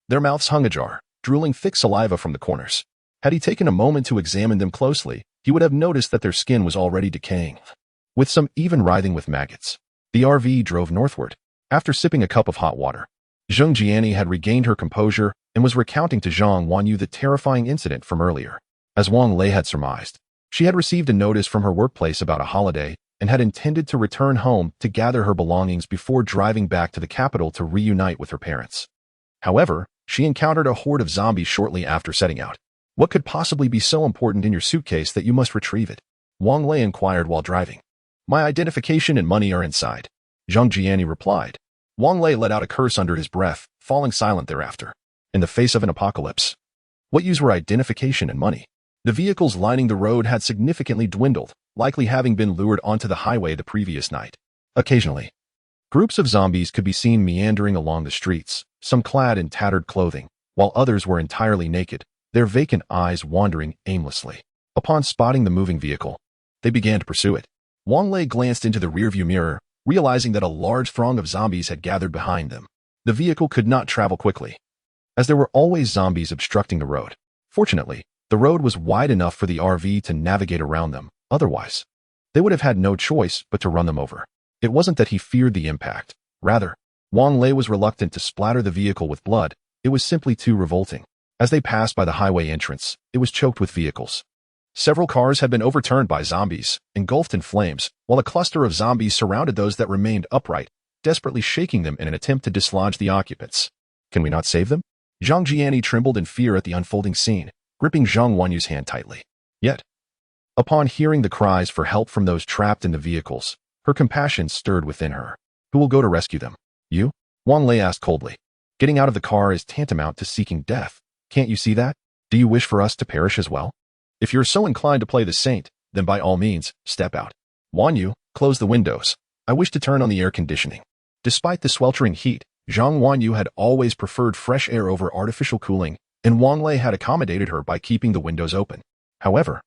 Their mouths hung ajar, drooling thick saliva from the corners. Had he taken a moment to examine them closely, he would have noticed that their skin was already decaying, with some even writhing with maggots. The RV drove northward. After sipping a cup of hot water, Zheng Jiani had regained her composure and was recounting to Zhang Wanyu the terrifying incident from earlier. As Wang Lei had surmised, she had received a notice from her workplace about a holiday and had intended to return home to gather her belongings before driving back to the capital to reunite with her parents. However, she encountered a horde of zombies shortly after setting out. "What could possibly be so important in your suitcase that you must retrieve it?" Wang Lei inquired while driving. "My identification and money are inside," Zheng Jiani replied. Wang Lei let out a curse under his breath, falling silent thereafter. In the face of an apocalypse, what use were identification and money? The vehicles lining the road had significantly dwindled, likely having been lured onto the highway the previous night. Occasionally, groups of zombies could be seen meandering along the streets, some clad in tattered clothing, while others were entirely naked, their vacant eyes wandering aimlessly. Upon spotting the moving vehicle, they began to pursue it. Wang Lei glanced into the rearview mirror, realizing that a large throng of zombies had gathered behind them. The vehicle could not travel quickly, as there were always zombies obstructing the road. Fortunately, the road was wide enough for the RV to navigate around them. Otherwise, they would have had no choice but to run them over. It wasn't that he feared the impact. Rather, Wang Lei was reluctant to splatter the vehicle with blood. It was simply too revolting. As they passed by the highway entrance, it was choked with vehicles. Several cars had been overturned by zombies, engulfed in flames, while a cluster of zombies surrounded those that remained upright, desperately shaking them in an attempt to dislodge the occupants. "Can we not save them?" Zhang Jiani trembled in fear at the unfolding scene, gripping Zhang Wanyu's hand tightly. Yet, upon hearing the cries for help from those trapped in the vehicles, her compassion stirred within her. "Who will go to rescue them?" "You?" Wang Lei asked coldly. "Getting out of the car is tantamount to seeking death. Can't you see that? Do you wish for us to perish as well? If you're so inclined to play the saint, then by all means, step out." "Wanyu, close the windows. I wish to turn on the air conditioning." Despite the sweltering heat, Zhang Wanyu had always preferred fresh air over artificial cooling, and Wang Lei had accommodated her by keeping the windows open. However,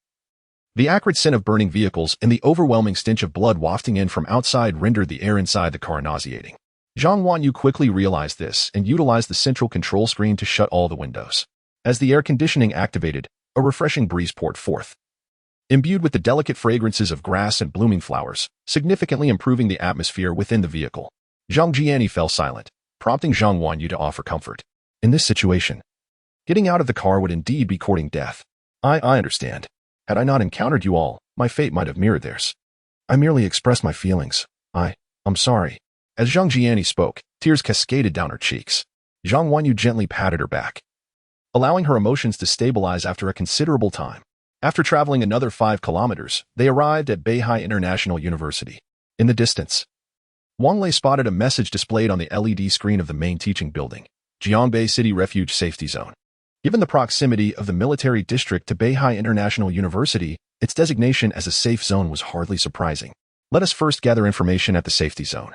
the acrid scent of burning vehicles and the overwhelming stench of blood wafting in from outside rendered the air inside the car nauseating. Zhang Wanyu quickly realized this and utilized the central control screen to shut all the windows. As the air conditioning activated, a refreshing breeze poured forth, imbued with the delicate fragrances of grass and blooming flowers, significantly improving the atmosphere within the vehicle. Zhang Jiani fell silent, prompting Zhang Wanyu to offer comfort. In this situation, getting out of the car would indeed be courting death. I understand. Had I not encountered you all, my fate might have mirrored theirs. I merely expressed my feelings. I'm sorry. As Zhang Jiani spoke, tears cascaded down her cheeks. Zhang Wanyu gently patted her back, allowing her emotions to stabilize after a considerable time. After traveling another 5 kilometers, they arrived at Beihai International University. In the distance, Wang Lei spotted a message displayed on the LED screen of the main teaching building, Jiangbei City Refuge Safety Zone. Given the proximity of the military district to Beihai International University, its designation as a safe zone was hardly surprising. Let us first gather information at the safety zone,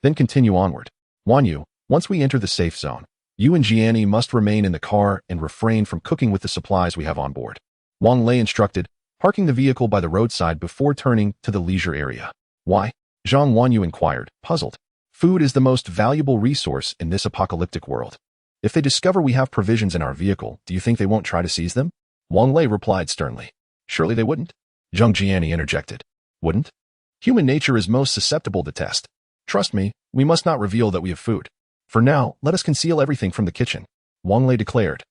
then continue onward. Wanyu, once we enter the safe zone, you and Jiani must remain in the car and refrain from cooking with the supplies we have on board. Wang Lei instructed, parking the vehicle by the roadside before turning to the leisure area. Why? Zhang Wanyu inquired, puzzled. Food is the most valuable resource in this apocalyptic world. If they discover we have provisions in our vehicle, do you think they won't try to seize them? Wang Lei replied sternly. Surely they wouldn't. Zhang Jiani interjected. Wouldn't? Human nature is most susceptible to test. Trust me, we must not reveal that we have food. For now, let us conceal everything from the kitchen, Wang Lei declared,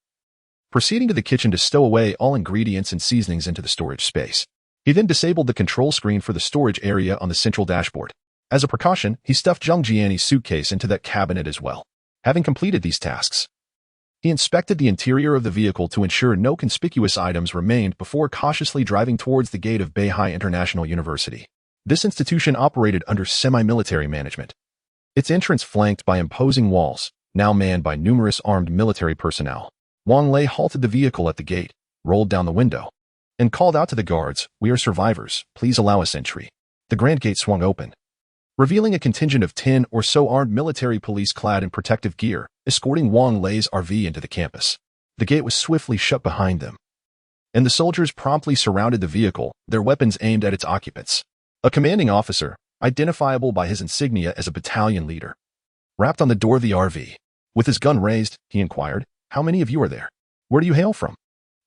proceeding to the kitchen to stow away all ingredients and seasonings into the storage space. He then disabled the control screen for the storage area on the central dashboard. As a precaution, he stuffed Zhang Jiani's suitcase into that cabinet as well. Having completed these tasks, he inspected the interior of the vehicle to ensure no conspicuous items remained before cautiously driving towards the gate of Beihai International University. This institution operated under semi-military management, its entrance flanked by imposing walls, now manned by numerous armed military personnel. Wang Lei halted the vehicle at the gate, rolled down the window, and called out to the guards, "We are survivors, please allow us entry." The grand gate swung open, revealing a contingent of 10 or so armed military police clad in protective gear, escorting Wang Lei's RV into the campus. The gate was swiftly shut behind them, and the soldiers promptly surrounded the vehicle, their weapons aimed at its occupants. A commanding officer, identifiable by his insignia as a battalion leader, rapped on the door of the RV. With his gun raised, he inquired, "How many of you are there? Where do you hail from?"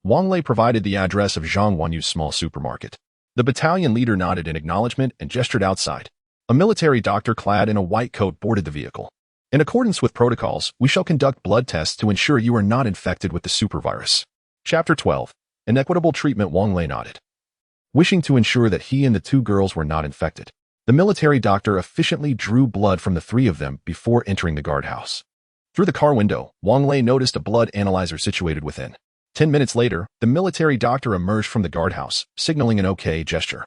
Wang Lei provided the address of Zhang Wanyu's small supermarket. The battalion leader nodded in acknowledgement and gestured outside. A military doctor clad in a white coat boarded the vehicle. "In accordance with protocols, we shall conduct blood tests to ensure you are not infected with the supervirus." Chapter 12. Inequitable Treatment. Wang Lei nodded, wishing to ensure that he and the 2 girls were not infected. The military doctor efficiently drew blood from the 3 of them before entering the guardhouse. Through the car window, Wang Lei noticed a blood analyzer situated within. 10 minutes later, the military doctor emerged from the guardhouse, signaling an OK gesture,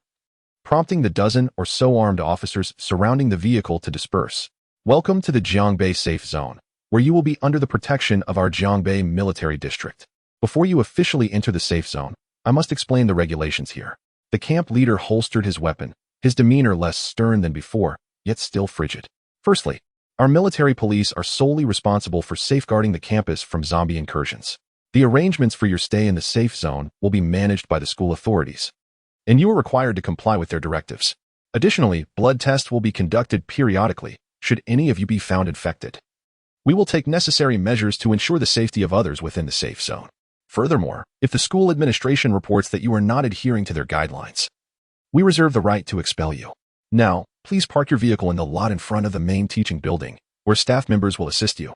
prompting the dozen or so armed officers surrounding the vehicle to disperse. "Welcome to the Jiangbei Safe Zone, where you will be under the protection of our Jiangbei Military District. Before you officially enter the safe zone, I must explain the regulations here." The camp leader holstered his weapon, his demeanor less stern than before, yet still frigid. "Firstly, our military police are solely responsible for safeguarding the campus from zombie incursions. The arrangements for your stay in the safe zone will be managed by the school authorities, and you are required to comply with their directives. Additionally, blood tests will be conducted periodically, should any of you be found infected. We will take necessary measures to ensure the safety of others within the safe zone. Furthermore, if the school administration reports that you are not adhering to their guidelines, we reserve the right to expel you. Now, please park your vehicle in the lot in front of the main teaching building, where staff members will assist you.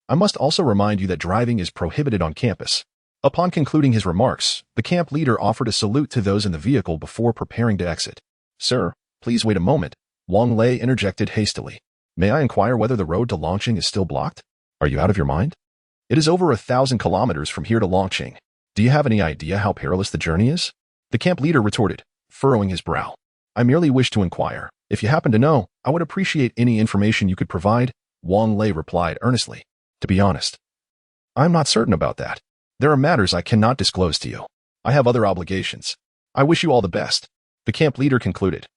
I must also remind you that driving is prohibited on campus." Upon concluding his remarks, the camp leader offered a salute to those in the vehicle before preparing to exit. "Sir, please wait a moment," Wang Lei interjected hastily. "May I inquire whether the road to Longqing is still blocked? Are you out of your mind? It is over 1,000 kilometers from here to Longqing. Do you have any idea how perilous the journey is?" The camp leader retorted, furrowing his brow. "I merely wish to inquire. If you happen to know, I would appreciate any information you could provide," Wang Lei replied earnestly. "To be honest, I'm not certain about that. There are matters I cannot disclose to you. I have other obligations. I wish you all the best," the camp leader concluded,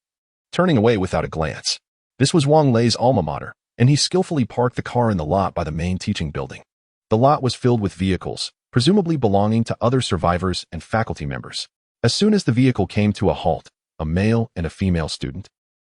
turning away without a glance. This was Wang Lei's alma mater, and he skillfully parked the car in the lot by the main teaching building. The lot was filled with vehicles, presumably belonging to other survivors and faculty members. As soon as the vehicle came to a halt, a male and a female student,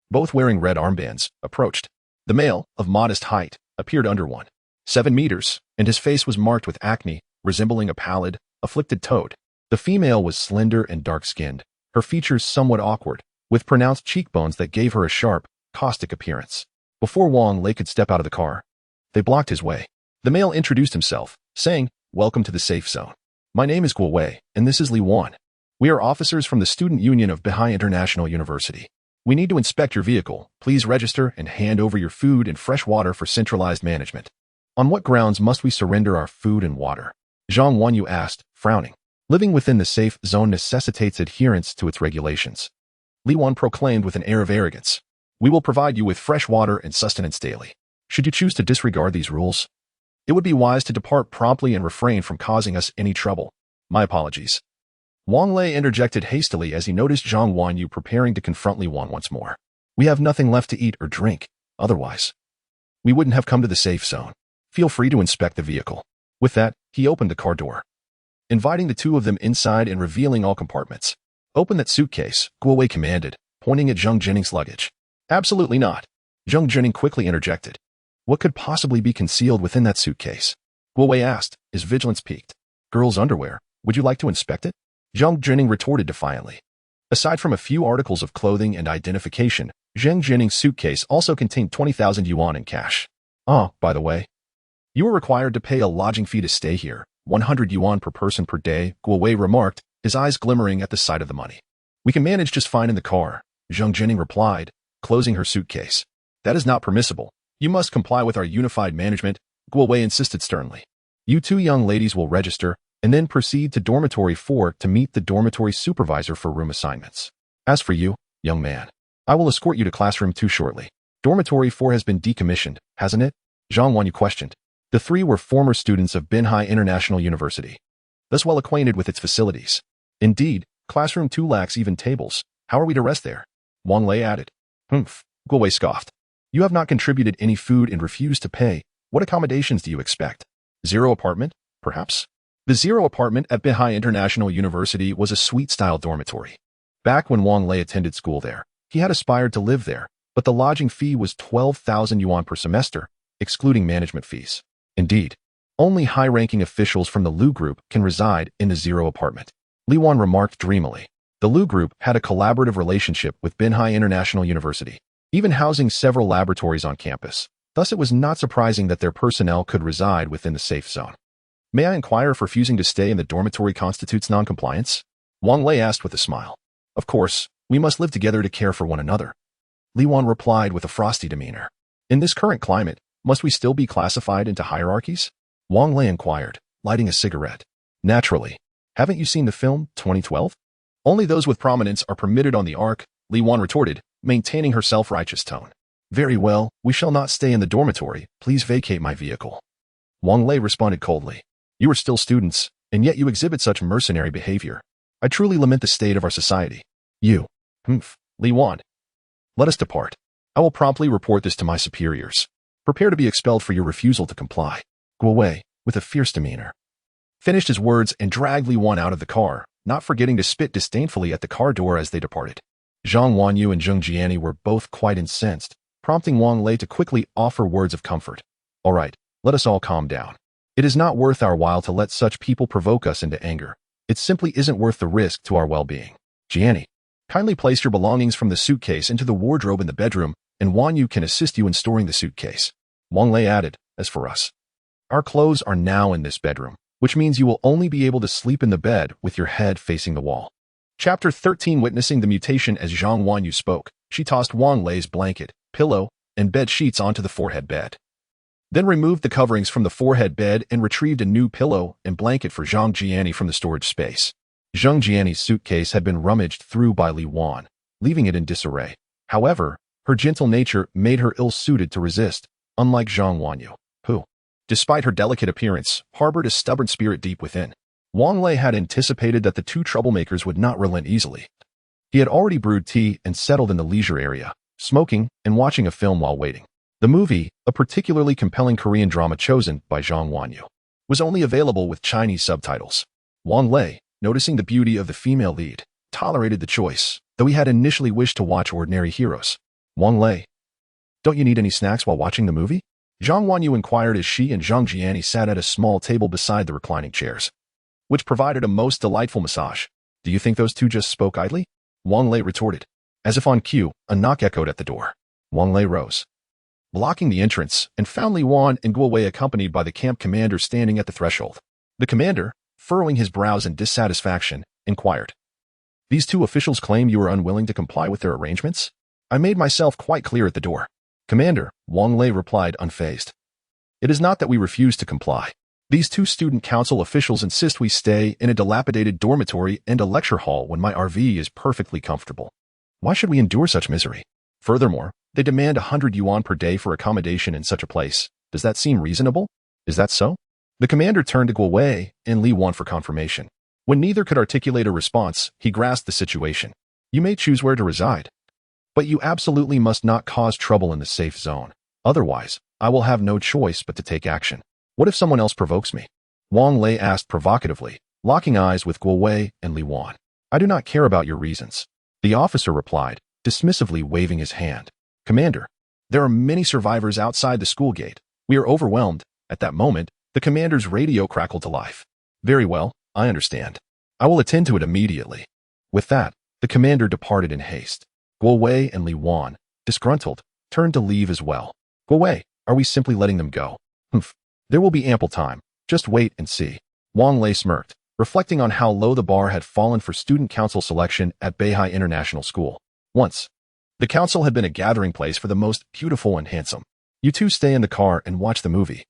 both wearing red armbands, approached. The male, of modest height, appeared under 1.7 meters, and his face was marked with acne, resembling a pallid, afflicted toad. The female was slender and dark-skinned, her features somewhat awkward, with pronounced cheekbones that gave her a sharp, caustic appearance. Before Wang Lei could step out of the car, they blocked his way. The male introduced himself, saying, "Welcome to the safe zone. My name is Guo Wei, and this is Li Wan. We are officers from the Student Union of Beihai International University. We need to inspect your vehicle. Please register and hand over your food and fresh water for centralized management." "On what grounds must we surrender our food and water?" Zhang Wanyu asked, frowning. "Living within the safe zone necessitates adherence to its regulations," Li Wan proclaimed with an air of arrogance. "We will provide you with fresh water and sustenance daily. Should you choose to disregard these rules, it would be wise to depart promptly and refrain from causing us any trouble. My apologies." Wang Lei interjected hastily as he noticed Zhang Wanyu preparing to confront Li Wan once more. "We have nothing left to eat or drink. Otherwise, we wouldn't have come to the safe zone. Feel free to inspect the vehicle." With that, he opened the car door, inviting the two of them inside and revealing all compartments. "Open that suitcase," Guo Wei commanded, pointing at Zheng Jinning's luggage. "Absolutely not," Zheng Jinning quickly interjected. "What could possibly be concealed within that suitcase?" Guo Wei asked, his vigilance piqued. "Girls' underwear. Would you like to inspect it?" Zheng Jinning retorted defiantly. Aside from a few articles of clothing and identification, Zheng Jinning's suitcase also contained 20,000 yuan in cash. "Oh, by the way, you are required to pay a lodging fee to stay here, 100 yuan per person per day," Guo Wei remarked, his eyes glimmering at the sight of the money. "We can manage just fine in the car," Zheng Jinning replied, closing her suitcase. "That is not permissible. You must comply with our unified management," Guo Wei insisted sternly. "You two young ladies will register and then proceed to Dormitory 4 to meet the dormitory supervisor for room assignments. As for you, young man, I will escort you to classroom 2 shortly." "Dormitory 4 has been decommissioned, hasn't it?" Zhang Wanyu questioned. The three were former students of Beihai International University, thus well acquainted with its facilities. "Indeed, classroom 2 lacks even tables. How are we to rest there?" Wang Lei added. "Humph," Guo Wei scoffed. "You have not contributed any food and refused to pay. What accommodations do you expect? Zero apartment, perhaps?" The Zero apartment at Beihai International University was a suite-style dormitory. Back when Wang Lei attended school there, he had aspired to live there, but the lodging fee was 12,000 yuan per semester, excluding management fees. Indeed, only high-ranking officials from the Lu Group can reside in the Zero apartment. Li Wan remarked dreamily. The Lu Group had a collaborative relationship with Beihai International University, even housing several laboratories on campus. Thus, it was not surprising that their personnel could reside within the safe zone. "May I inquire if refusing to stay in the dormitory constitutes non-compliance?" Wang Lei asked with a smile. "Of course, we must live together to care for one another," Li Wan replied with a frosty demeanor. "In this current climate, must we still be classified into hierarchies?" Wang Lei inquired, lighting a cigarette. "Naturally. Haven't you seen the film 2012? Only those with prominence are permitted on the Ark," Li Wan retorted, maintaining her self-righteous tone. "Very well, we shall not stay in the dormitory. Please vacate my vehicle." Wang Lei responded coldly. "You are still students, and yet you exhibit such mercenary behavior. I truly lament the state of our society." "You. Li Wan. Let us depart. I will promptly report this to my superiors. Prepare to be expelled for your refusal to comply." Guo Wei, with a fierce demeanor, finished his words and dragged Li Wan out of the car, not forgetting to spit disdainfully at the car door as they departed. Zhang Wanyu and Zheng Jiani were both quite incensed, prompting Wang Lei to quickly offer words of comfort. "All right, let us all calm down. It is not worth our while to let such people provoke us into anger. It simply isn't worth the risk to our well-being. Jiani, kindly place your belongings from the suitcase into the wardrobe in the bedroom, and Wanyu can assist you in storing the suitcase." Wang Lei added, "As for us, our clothes are now in this bedroom, which means you will only be able to sleep in the bed with your head facing the wall." Chapter 13. Witnessing the mutation. As Zhang Wanyu spoke, she tossed Wang Lei's blanket, pillow, and bed sheets onto the forehead bed. Then removed the coverings from the forehead bed and retrieved a new pillow and blanket for Zhang Jiani from the storage space. Zheng Jiani's suitcase had been rummaged through by Li Wan, leaving it in disarray. However, her gentle nature made her ill-suited to resist, unlike Zhang Wanyu, who, despite her delicate appearance, harbored a stubborn spirit deep within. Wang Lei had anticipated that the two troublemakers would not relent easily. He had already brewed tea and settled in the leisure area, smoking and watching a film while waiting. The movie, a particularly compelling Korean drama chosen by Zhang Wanyu. was only available with Chinese subtitles. Wang Lei, noticing the beauty of the female lead, tolerated the choice, though he had initially wished to watch Ordinary Heroes. Wang Lei, don't you need any snacks while watching the movie? Zhang Wanyu inquired as she and Zhang Jiani sat at a small table beside the reclining chairs, which provided a most delightful massage. Do you think those two just spoke idly? Wang Lei retorted. As if on cue, a knock echoed at the door. Wang Lei rose, blocking the entrance, and found Li Wan and Guo Wei accompanied by the camp commander standing at the threshold. The commander, furrowing his brows in dissatisfaction, inquired. These two officials claim you are unwilling to comply with their arrangements? I made myself quite clear at the door. Commander, Wang Lei replied unfazed. It is not that we refuse to comply. These two student council officials insist we stay in a dilapidated dormitory and a lecture hall when my RV is perfectly comfortable. Why should we endure such misery? Furthermore, they demand 100 yuan per day for accommodation in such a place. Does that seem reasonable? Is that so? The commander turned to Guo Wei and Li Wan for confirmation. When neither could articulate a response, he grasped the situation. You may choose where to reside, but you absolutely must not cause trouble in the safe zone. Otherwise, I will have no choice but to take action. What if someone else provokes me? Wang Lei asked provocatively, locking eyes with Guo Wei and Li Wan. I do not care about your reasons. The officer replied, dismissively waving his hand. Commander, there are many survivors outside the school gate. We are overwhelmed. At that moment, the commander's radio crackled to life. Very well, I understand. I will attend to it immediately. With that, the commander departed in haste. Guo Wei and Li Wan, disgruntled, turned to leave as well. Guo Wei, are we simply letting them go? Humph. There will be ample time. Just wait and see. Wang Lei smirked, reflecting on how low the bar had fallen for student council selection at Beihai International School. Once, the council had been a gathering place for the most beautiful and handsome. You two stay in the car and watch the movie.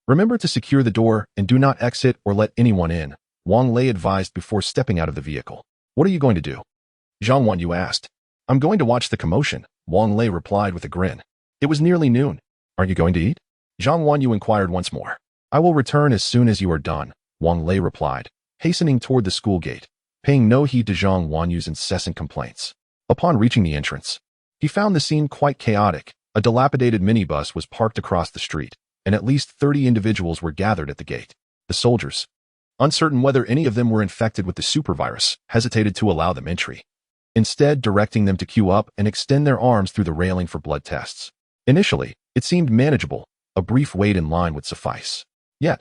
Remember to secure the door and do not exit or let anyone in, Wang Lei advised before stepping out of the vehicle. What are you going to do? Zhang Wanyu asked. I'm going to watch the commotion, Wang Lei replied with a grin. It was nearly noon. Aren't you going to eat? Zhang Wanyu inquired once more. I will return as soon as you are done, Wang Lei replied, hastening toward the school gate, paying no heed to Zhang Wanyu's incessant complaints. Upon reaching the entrance, he found the scene quite chaotic. A dilapidated minibus was parked across the street, and at least 30 individuals were gathered at the gate. The soldiers, uncertain whether any of them were infected with the supervirus, hesitated to allow them entry, instead directing them to queue up and extend their arms through the railing for blood tests. Initially, it seemed manageable. A brief wait in line would suffice. Yet,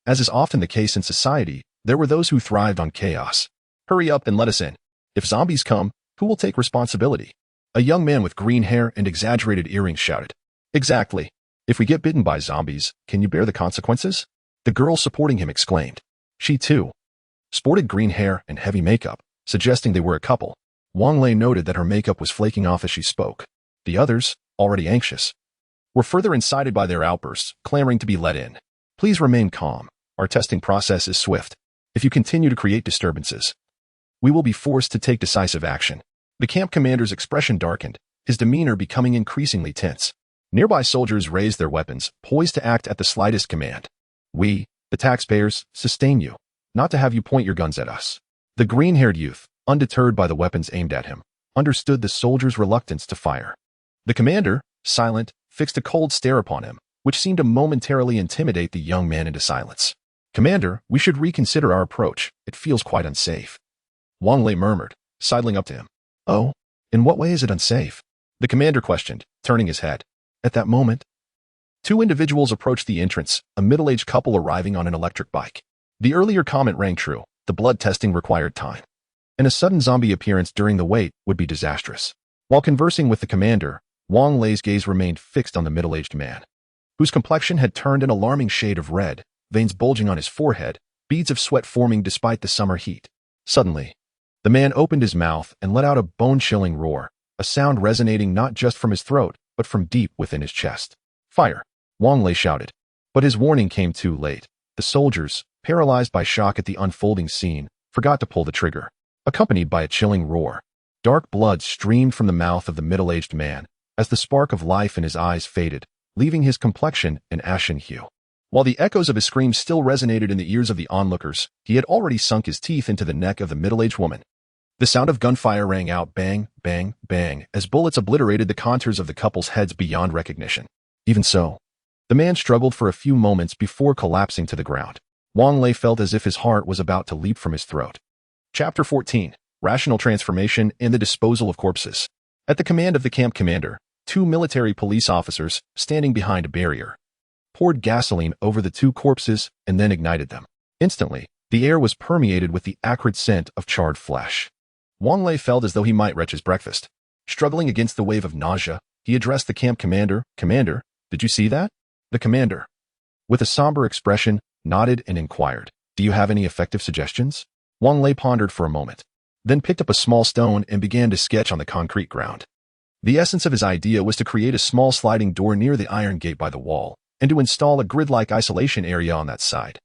as is often the case in society, there were those who thrived on chaos. Hurry up and let us in. If zombies come, who will take responsibility? A young man with green hair and exaggerated earrings shouted. Exactly. If we get bitten by zombies, can you bear the consequences? The girl supporting him exclaimed. She, too, sported green hair and heavy makeup, suggesting they were a couple. Wang Lei noted that her makeup was flaking off as she spoke. The others, already anxious, were further incited by their outbursts, clamoring to be let in. Please remain calm. Our testing process is swift. If you continue to create disturbances, we will be forced to take decisive action. The camp commander's expression darkened, his demeanor becoming increasingly tense. Nearby soldiers raised their weapons, poised to act at the slightest command. We, the taxpayers, sustain you, not to have you point your guns at us. The green-haired youth, undeterred by the weapons aimed at him, understood the soldiers' reluctance to fire. The commander, silent, fixed a cold stare upon him, which seemed to momentarily intimidate the young man into silence. Commander, we should reconsider our approach. It feels quite unsafe. Wang Lei murmured, sidling up to him. Oh, in what way is it unsafe? The commander questioned, turning his head. At that moment, two individuals approached the entrance, a middle-aged couple arriving on an electric bike. The earlier comment rang true. The blood testing required time, and a sudden zombie appearance during the wait would be disastrous. While conversing with the commander, Wang Lei's gaze remained fixed on the middle-aged man, whose complexion had turned an alarming shade of red, veins bulging on his forehead, beads of sweat forming despite the summer heat. Suddenly, the man opened his mouth and let out a bone-chilling roar, a sound resonating not just from his throat, but from deep within his chest. Fire! Wang Lei shouted. But his warning came too late. The soldiers, paralyzed by shock at the unfolding scene, forgot to pull the trigger. Accompanied by a chilling roar, dark blood streamed from the mouth of the middle-aged man, as the spark of life in his eyes faded, leaving his complexion an ashen hue. While the echoes of his screams still resonated in the ears of the onlookers, he had already sunk his teeth into the neck of the middle-aged woman. The sound of gunfire rang out bang, bang, bang, as bullets obliterated the contours of the couple's heads beyond recognition. Even so, The man struggled for a few moments before collapsing to the ground. Wang Lei felt as if his heart was about to leap from his throat. Chapter 14. Rational Transformation and the Disposal of Corpses. At the command of the camp commander, 2 military police officers, standing behind a barrier, poured gasoline over the 2 corpses and then ignited them. Instantly, the air was permeated with the acrid scent of charred flesh. Wang Lei felt as though he might retch his breakfast. Struggling against the wave of nausea, he addressed the camp commander. "Commander, did you see that?" The commander, with a somber expression, nodded and inquired, "Do you have any effective suggestions?" Wang Lei pondered for a moment, then picked up a small stone and began to sketch on the concrete ground. The essence of his idea was to create a small sliding door near the iron gate by the wall, and to install a grid-like isolation area on that side,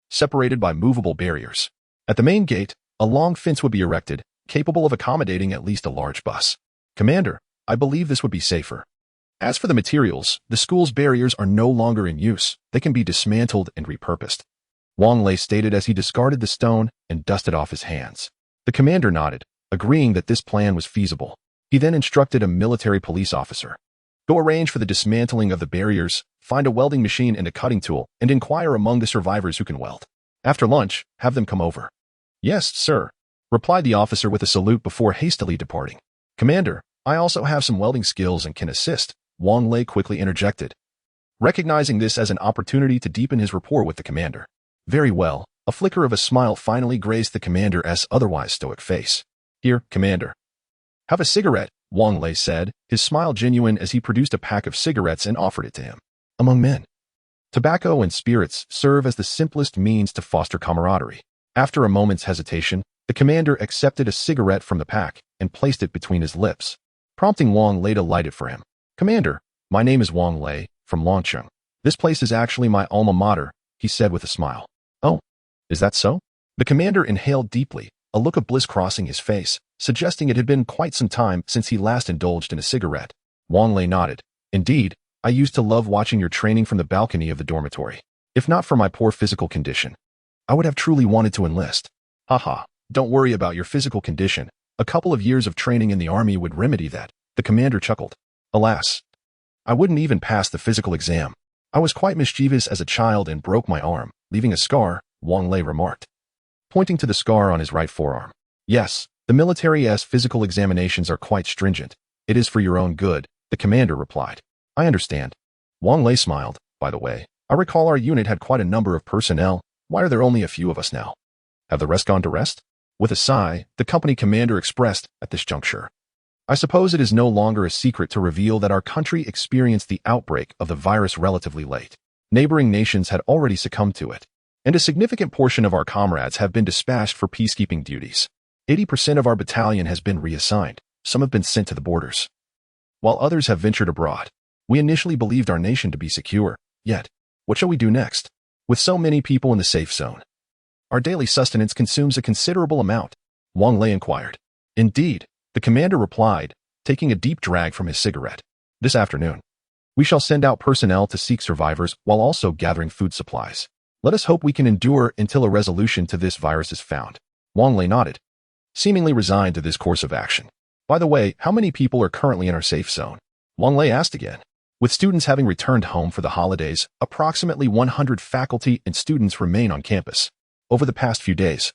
separated by movable barriers. At the main gate, a long fence would be erected, capable of accommodating at least a large bus. "Commander, I believe this would be safer. As for the materials, the school's barriers are no longer in use. They can be dismantled and repurposed," Wang Lei stated as he discarded the stone and dusted off his hands. The commander nodded, agreeing that this plan was feasible. He then instructed a military police officer, "Go arrange for the dismantling of the barriers, find a welding machine and a cutting tool, and inquire among the survivors who can weld. After lunch, have them come over." "Yes, sir," replied the officer with a salute before hastily departing. "Commander, I also have some welding skills and can assist," Wang Lei quickly interjected, recognizing this as an opportunity to deepen his rapport with the commander. "Very well." A flicker of a smile finally graced the commander's otherwise stoic face. "Here, Commander. Have a cigarette," Wang Lei said, his smile genuine as he produced a pack of cigarettes and offered it to him. Among men, tobacco and spirits serve as the simplest means to foster camaraderie. After a moment's hesitation, the commander accepted a cigarette from the pack and placed it between his lips, prompting Wang Lei to light it for him. "Commander, my name is Wang Lei, from Longcheng. This place is actually my alma mater," he said with a smile. "Oh, is that so?" The commander inhaled deeply, a look of bliss crossing his face, suggesting it had been quite some time since he last indulged in a cigarette. Wang Lei nodded. "Indeed, I used to love watching your training from the balcony of the dormitory. If not for my poor physical condition, I would have truly wanted to enlist." "Haha, don't worry about your physical condition. A couple of years of training in the army would remedy that," the commander chuckled. "Alas, I wouldn't even pass the physical exam. I was quite mischievous as a child and broke my arm, leaving a scar," Wang Lei remarked, pointing to the scar on his right forearm. "Yes, the military's physical examinations are quite stringent. It is for your own good," the commander replied. "I understand." Wang Lei smiled. "By the way, I recall our unit had quite a number of personnel. Why are there only a few of us now? Have the rest gone to rest?" With a sigh, the company commander expressed at this juncture, "I suppose it is no longer a secret to reveal that our country experienced the outbreak of the virus relatively late. Neighboring nations had already succumbed to it, and a significant portion of our comrades have been dispatched for peacekeeping duties. 80% of our battalion has been reassigned. Some have been sent to the borders, while others have ventured abroad. We initially believed our nation to be secure, yet, what shall we do next? With so many people in the safe zone, our daily sustenance consumes a considerable amount," Wang Lei inquired. "Indeed," the commander replied, taking a deep drag from his cigarette. "This afternoon, we shall send out personnel to seek survivors while also gathering food supplies. Let us hope we can endure until a resolution to this virus is found." Wang Lei nodded, seemingly resigned to this course of action. "By the way, how many people are currently in our safe zone?" Wang Lei asked again. With students having returned home for the holidays, approximately 100 faculty and students remain on campus. Over the past few days,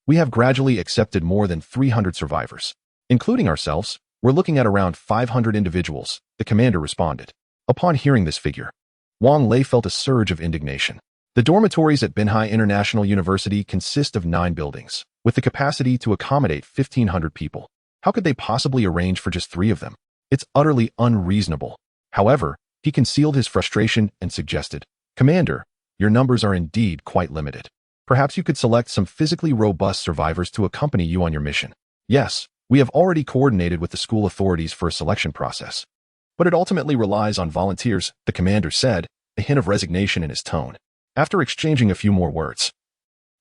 we have gradually accepted more than 300 survivors. Including ourselves, we're looking at around 500 individuals, the commander responded. Upon hearing this figure, Wang Lei felt a surge of indignation. The dormitories at Binhai International University consist of 9 buildings, with the capacity to accommodate 1,500 people. How could they possibly arrange for just 3 of them? It's utterly unreasonable. However, he concealed his frustration and suggested, "Commander, your numbers are indeed quite limited. Perhaps you could select some physically robust survivors to accompany you on your mission." "Yes, we have already coordinated with the school authorities for a selection process, but it ultimately relies on volunteers," the commander said, a hint of resignation in his tone. After exchanging a few more words,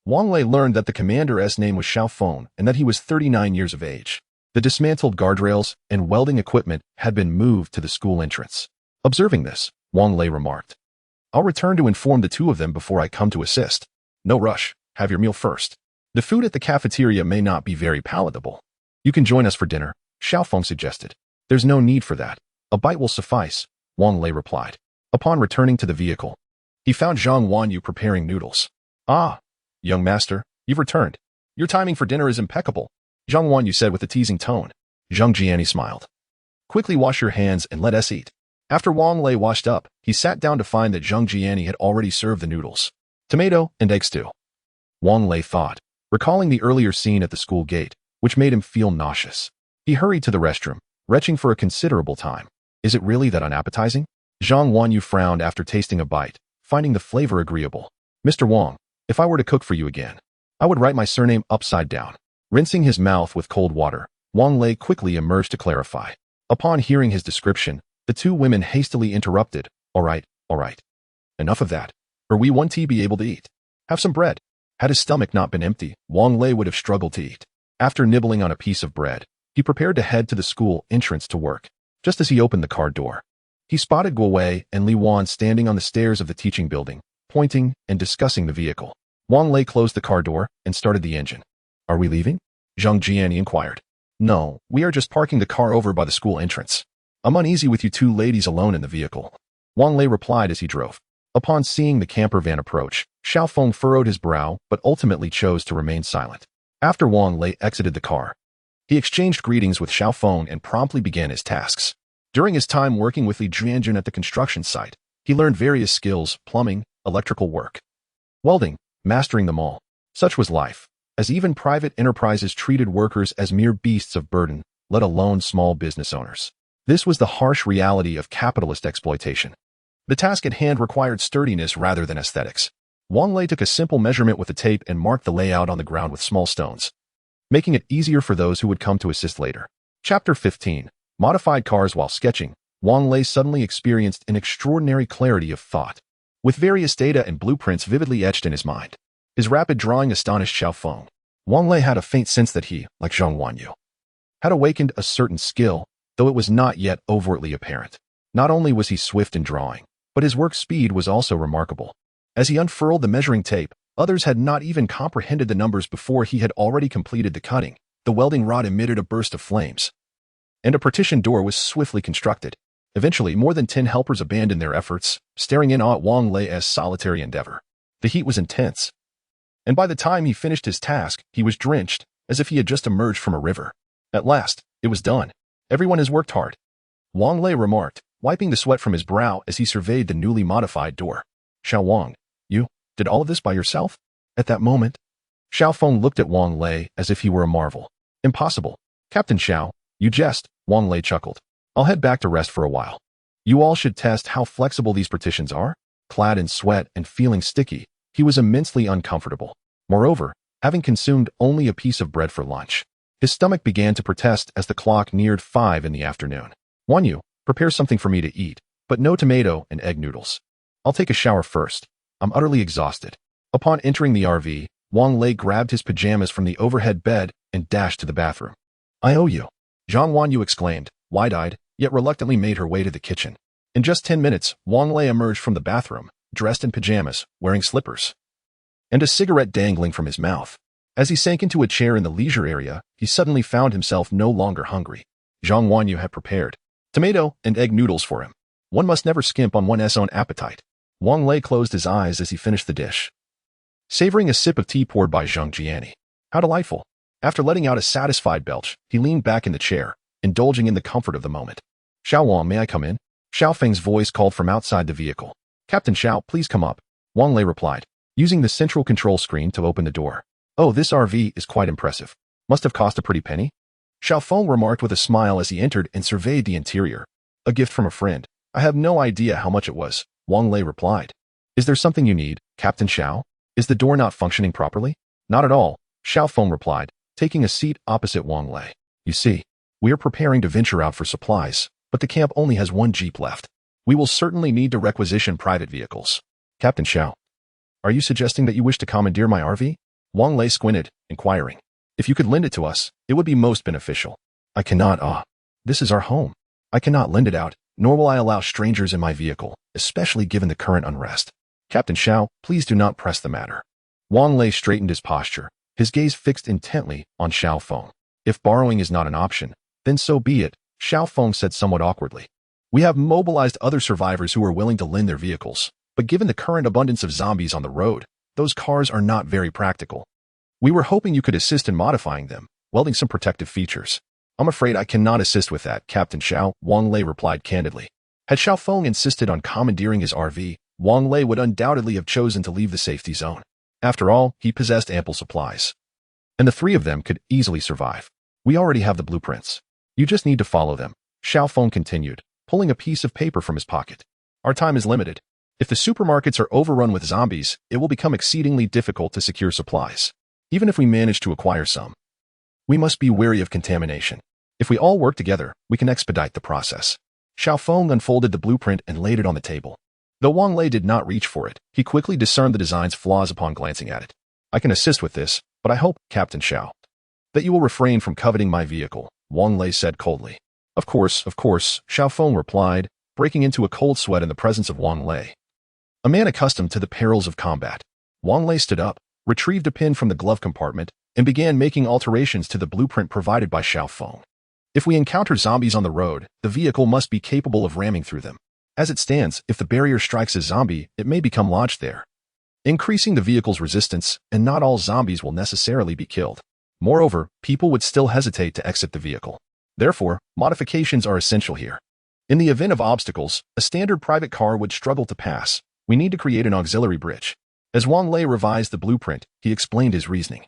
Wang Lei learned that the commander's name was Xiao Feng and that he was 39 years of age. The dismantled guardrails and welding equipment had been moved to the school entrance. Observing this, Wang Lei remarked, "I'll return to inform the 2 of them before I come to assist. No rush, have your meal first. The food at the cafeteria may not be very palatable. You can join us for dinner," Xiao Feng suggested. "There's no need for that. A bite will suffice," Wang Lei replied. Upon returning to the vehicle, he found Zhang Wanyu preparing noodles. "Ah, young master, you've returned. Your timing for dinner is impeccable," Zhang Wanyu said with a teasing tone. Zhang Jiani smiled. "Quickly wash your hands and let us eat." After Wang Lei washed up, he sat down to find that Zhang Jiani had already served the noodles. Tomato and egg stew. Wang Lei thought, recalling the earlier scene at the school gate, which made him feel nauseous. He hurried to the restroom, retching for a considerable time. Is it really that unappetizing? Zhang Wanyu frowned after tasting a bite, finding the flavor agreeable. "Mr. Wang, if I were to cook for you again, I would write my surname upside down." Rinsing his mouth with cold water, Wang Lei quickly emerged to clarify. Upon hearing his description, the two women hastily interrupted. All right. Enough of that. Or we won't be able to eat. Have some bread." Had his stomach not been empty, Wang Lei would have struggled to eat. After nibbling on a piece of bread, he prepared to head to the school entrance to work. Just as he opened the car door, he spotted Guo Wei and Li Wan standing on the stairs of the teaching building, pointing and discussing the vehicle. Wang Lei closed the car door and started the engine. "Are we leaving?" Zhang Jiani inquired. "No, we are just parking the car over by the school entrance. I'm uneasy with you two ladies alone in the vehicle," Wang Lei replied as he drove. Upon seeing the camper van approach, Xiao Feng furrowed his brow but ultimately chose to remain silent. After Wang Lei exited the car, he exchanged greetings with Xiao Feng and promptly began his tasks. During his time working with Li Jianjun at the construction site, he learned various skills: plumbing, electrical work, welding, mastering them all. Such was life, as even private enterprises treated workers as mere beasts of burden, let alone small business owners. This was the harsh reality of capitalist exploitation. The task at hand required sturdiness rather than aesthetics. Wang Lei took a simple measurement with a tape and marked the layout on the ground with small stones, making it easier for those who would come to assist later. Chapter 15. Modified cars. While sketching, Wang Lei suddenly experienced an extraordinary clarity of thought, with various data and blueprints vividly etched in his mind. His rapid drawing astonished Xiao Feng. Wang Lei had a faint sense that he, like Zhang Wanyu, had awakened a certain skill, though it was not yet overtly apparent. Not only was he swift in drawing, but his work speed was also remarkable. As he unfurled the measuring tape, others had not even comprehended the numbers before he had already completed the cutting. The welding rod emitted a burst of flames, and a partition door was swiftly constructed. Eventually, more than 10 helpers abandoned their efforts, staring in awe at Wang Lei's solitary endeavor. The heat was intense, and by the time he finished his task, he was drenched, as if he had just emerged from a river. At last, it was done. "Everyone has worked hard," Wang Lei remarked, wiping the sweat from his brow as he surveyed the newly modified door. "Xiao Wang, you did all of this by yourself?" At that moment, Xiao Feng looked at Wang Lei as if he were a marvel. "Impossible. Captain Xiao, you jest," Wang Lei chuckled. "I'll head back to rest for a while. You all should test how flexible these partitions are." Clad in sweat and feeling sticky, he was immensely uncomfortable. Moreover, having consumed only a piece of bread for lunch, his stomach began to protest as the clock neared 5 in the afternoon. "Wanyu, prepare something for me to eat, but no tomato and egg noodles. I'll take a shower first. I'm utterly exhausted." Upon entering the RV, Wang Lei grabbed his pajamas from the overhead bed and dashed to the bathroom. "I owe you," Zhang Wanyu exclaimed, wide-eyed, yet reluctantly made her way to the kitchen. In just 10 minutes, Wang Lei emerged from the bathroom, dressed in pajamas, wearing slippers, and a cigarette dangling from his mouth. As he sank into a chair in the leisure area, he suddenly found himself no longer hungry. Zhang Wanyu had prepared tomato and egg noodles for him. One must never skimp on one's own appetite. Wang Lei closed his eyes as he finished the dish, savoring a sip of tea poured by Zhang Jiani. How delightful. After letting out a satisfied belch, he leaned back in the chair, indulging in the comfort of the moment. "Xiao Wang, may I come in?" Xiao Feng's voice called from outside the vehicle. "Captain Xiao, please come up," Wang Lei replied, using the central control screen to open the door. "Oh, this RV is quite impressive. Must have cost a pretty penny," Xiao Feng remarked with a smile as he entered and surveyed the interior. "A gift from a friend. I have no idea how much it was," Wang Lei replied. "Is there something you need, Captain Xiao? Is the door not functioning properly?" "Not at all," Xiao Feng replied, taking a seat opposite Wang Lei. "You see, we are preparing to venture out for supplies, but the camp only has one jeep left. We will certainly need to requisition private vehicles." "Captain Xiao, are you suggesting that you wish to commandeer my RV?" Wang Lei squinted, inquiring. "If you could lend it to us, it would be most beneficial." "I cannot. This is our home. I cannot lend it out, nor will I allow strangers in my vehicle, especially given the current unrest." "Captain Xiao, please do not press the matter." Wang Lei straightened his posture, his gaze fixed intently on Xiao Feng. "If borrowing is not an option, then so be it," Xiao Feng said somewhat awkwardly. We have mobilized other survivors who are willing to lend their vehicles, but given the current abundance of zombies on the road, those cars are not very practical. We were hoping you could assist in modifying them, welding some protective features. I'm afraid I cannot assist with that, Captain Xiao, Wang Lei replied candidly. Had Xiao Feng insisted on commandeering his RV, Wang Lei would undoubtedly have chosen to leave the safety zone. After all, he possessed ample supplies. And the three of them could easily survive. We already have the blueprints. You just need to follow them, Xiao Feng continued, pulling a piece of paper from his pocket. Our time is limited. If the supermarkets are overrun with zombies, it will become exceedingly difficult to secure supplies. Even if we manage to acquire some, we must be wary of contamination. If we all work together, we can expedite the process. Xiao Feng unfolded the blueprint and laid it on the table. Though Wang Lei did not reach for it, he quickly discerned the design's flaws upon glancing at it. I can assist with this, but I hope, Captain Xiao, that you will refrain from coveting my vehicle, Wang Lei said coldly. Of course, Xiao Feng replied, breaking into a cold sweat in the presence of Wang Lei. A man accustomed to the perils of combat. Wang Lei stood up, retrieved a pin from the glove compartment, and began making alterations to the blueprint provided by Xiao Feng. If we encounter zombies on the road, the vehicle must be capable of ramming through them. As it stands, if the barrier strikes a zombie, it may become lodged there, increasing the vehicle's resistance, and not all zombies will necessarily be killed. Moreover, people would still hesitate to exit the vehicle. Therefore, modifications are essential here. In the event of obstacles, a standard private car would struggle to pass. We need to create an auxiliary bridge. As Wang Lei revised the blueprint, he explained his reasoning.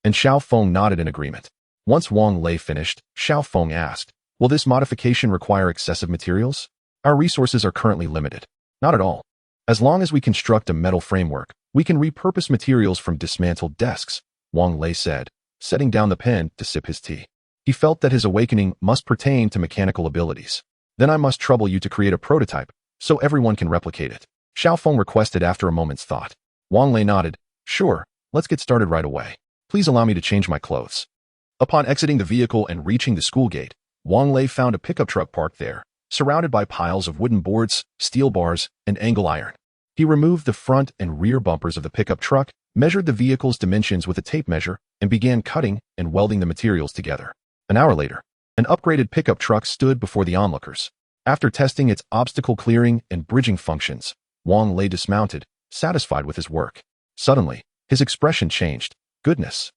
And Xiao Feng nodded in agreement. Once Wang Lei finished, Xiao Feng asked, will this modification require excessive materials? Our resources are currently limited. Not at all. As long as we construct a metal framework, we can repurpose materials from dismantled desks, Wang Lei said, setting down the pen to sip his tea. He felt that his awakening must pertain to mechanical abilities. Then I must trouble you to create a prototype, so everyone can replicate it, Xiao Feng requested after a moment's thought. Wang Lei nodded. Sure, let's get started right away. Please allow me to change my clothes. Upon exiting the vehicle and reaching the school gate, Wang Lei found a pickup truck parked there, surrounded by piles of wooden boards, steel bars, and angle iron. He removed the front and rear bumpers of the pickup truck, measured the vehicle's dimensions with a tape measure, and began cutting and welding the materials together. An hour later, an upgraded pickup truck stood before the onlookers. After testing its obstacle clearing and bridging functions, Wang Lei dismounted, satisfied with his work. Suddenly, his expression changed. Goodness!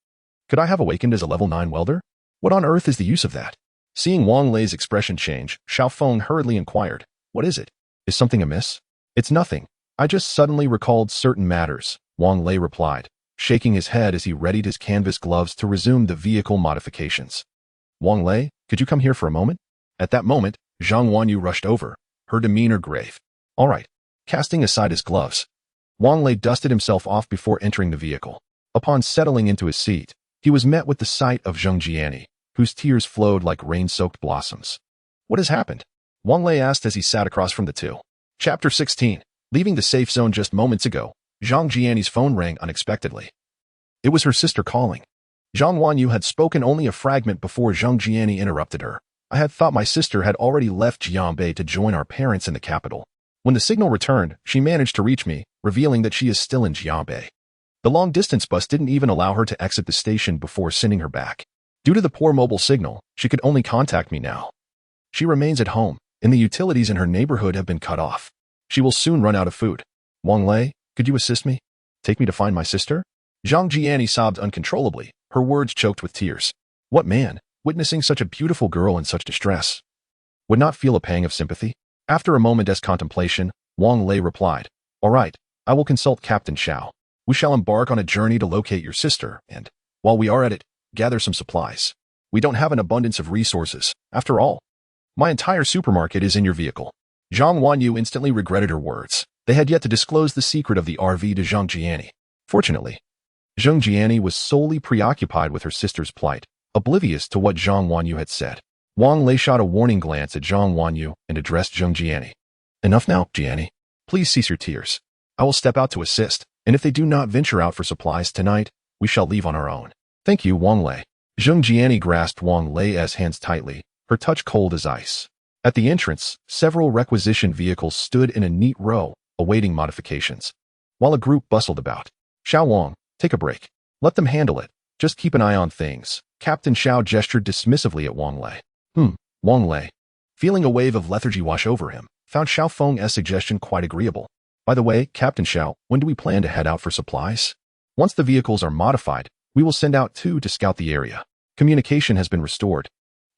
Could I have awakened as a level 9 welder? What on earth is the use of that? Seeing Wang Lei's expression change, Xiao Feng hurriedly inquired, what is it? Is something amiss? It's nothing. I just suddenly recalled certain matters, Wang Lei replied, shaking his head as he readied his canvas gloves to resume the vehicle modifications. Wang Lei, could you come here for a moment? At that moment, Zhang Wanyu rushed over, her demeanor grave. All right. Casting aside his gloves, Wang Lei dusted himself off before entering the vehicle. Upon settling into his seat, he was met with the sight of Zheng Jiani, whose tears flowed like rain-soaked blossoms. What has happened? Wang Lei asked as he sat across from the two. Chapter 16. Leaving the safe zone just moments ago, Zhang Jiani's phone rang unexpectedly. It was her sister calling. Zhang Wanyu had spoken only a fragment before Zheng Jiani interrupted her. I had thought my sister had already left Jianbei to join our parents in the capital. When the signal returned, she managed to reach me, revealing that she is still in Jianbei. The long-distance bus didn't even allow her to exit the station before sending her back. Due to the poor mobile signal, she could only contact me now. She remains at home, and the utilities in her neighborhood have been cut off. She will soon run out of food. Wang Lei, could you assist me? Take me to find my sister? Zhang Jiani sobbed uncontrollably, her words choked with tears. What man, witnessing such a beautiful girl in such distress, would not feel a pang of sympathy? After a moment's contemplation, Wang Lei replied, all right, I will consult Captain Xiao. We shall embark on a journey to locate your sister, and, while we are at it, gather some supplies. We don't have an abundance of resources, after all. My entire supermarket is in your vehicle. Zhang Wanyu instantly regretted her words. They had yet to disclose the secret of the RV to Zheng Jiani. Fortunately, Zheng Jiani was solely preoccupied with her sister's plight, oblivious to what Zhang Wanyu had said. Wang Lei shot a warning glance at Zhang Wanyu and addressed Zheng Jiani. Enough now, Jiani. Please cease your tears. I will step out to assist, and if they do not venture out for supplies tonight, we shall leave on our own. Thank you, Wang Lei. Zheng Jiani grasped Wang Lei's hands tightly, her touch cold as ice. At the entrance, several requisition vehicles stood in a neat row, awaiting modifications, while a group bustled about. Xiao Wang, take a break. Let them handle it. Just keep an eye on things. Captain Xiao gestured dismissively at Wang Lei. Wang Lei. feeling a wave of lethargy wash over him, found Xiao Feng's suggestion quite agreeable. By the way, Captain Xiao, when do we plan to head out for supplies? Once the vehicles are modified, we will send out 2 to scout the area. Communication has been restored,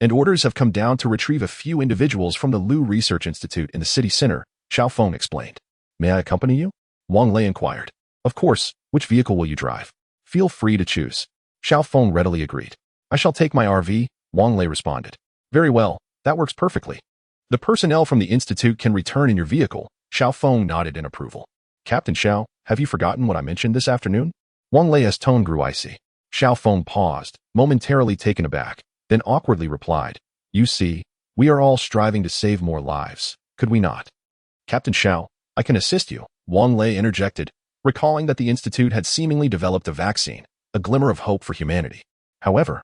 and orders have come down to retrieve a few individuals from the Lu Research Institute in the city center, Xiao Feng explained. May I accompany you? Wang Lei inquired. Of course, which vehicle will you drive? Feel free to choose. Xiao Feng readily agreed. I shall take my RV, Wang Lei responded. Very well, that works perfectly. The personnel from the Institute can return in your vehicle, Xiao Feng nodded in approval. Captain Xiao, have you forgotten what I mentioned this afternoon? Wang Lei's tone grew icy. Xiao Feng paused, momentarily taken aback, then awkwardly replied, You see, we are all striving to save more lives, could we not? Captain Xiao, I can assist you, Wang Lei interjected, recalling that the Institute had seemingly developed a vaccine, a glimmer of hope for humanity. However,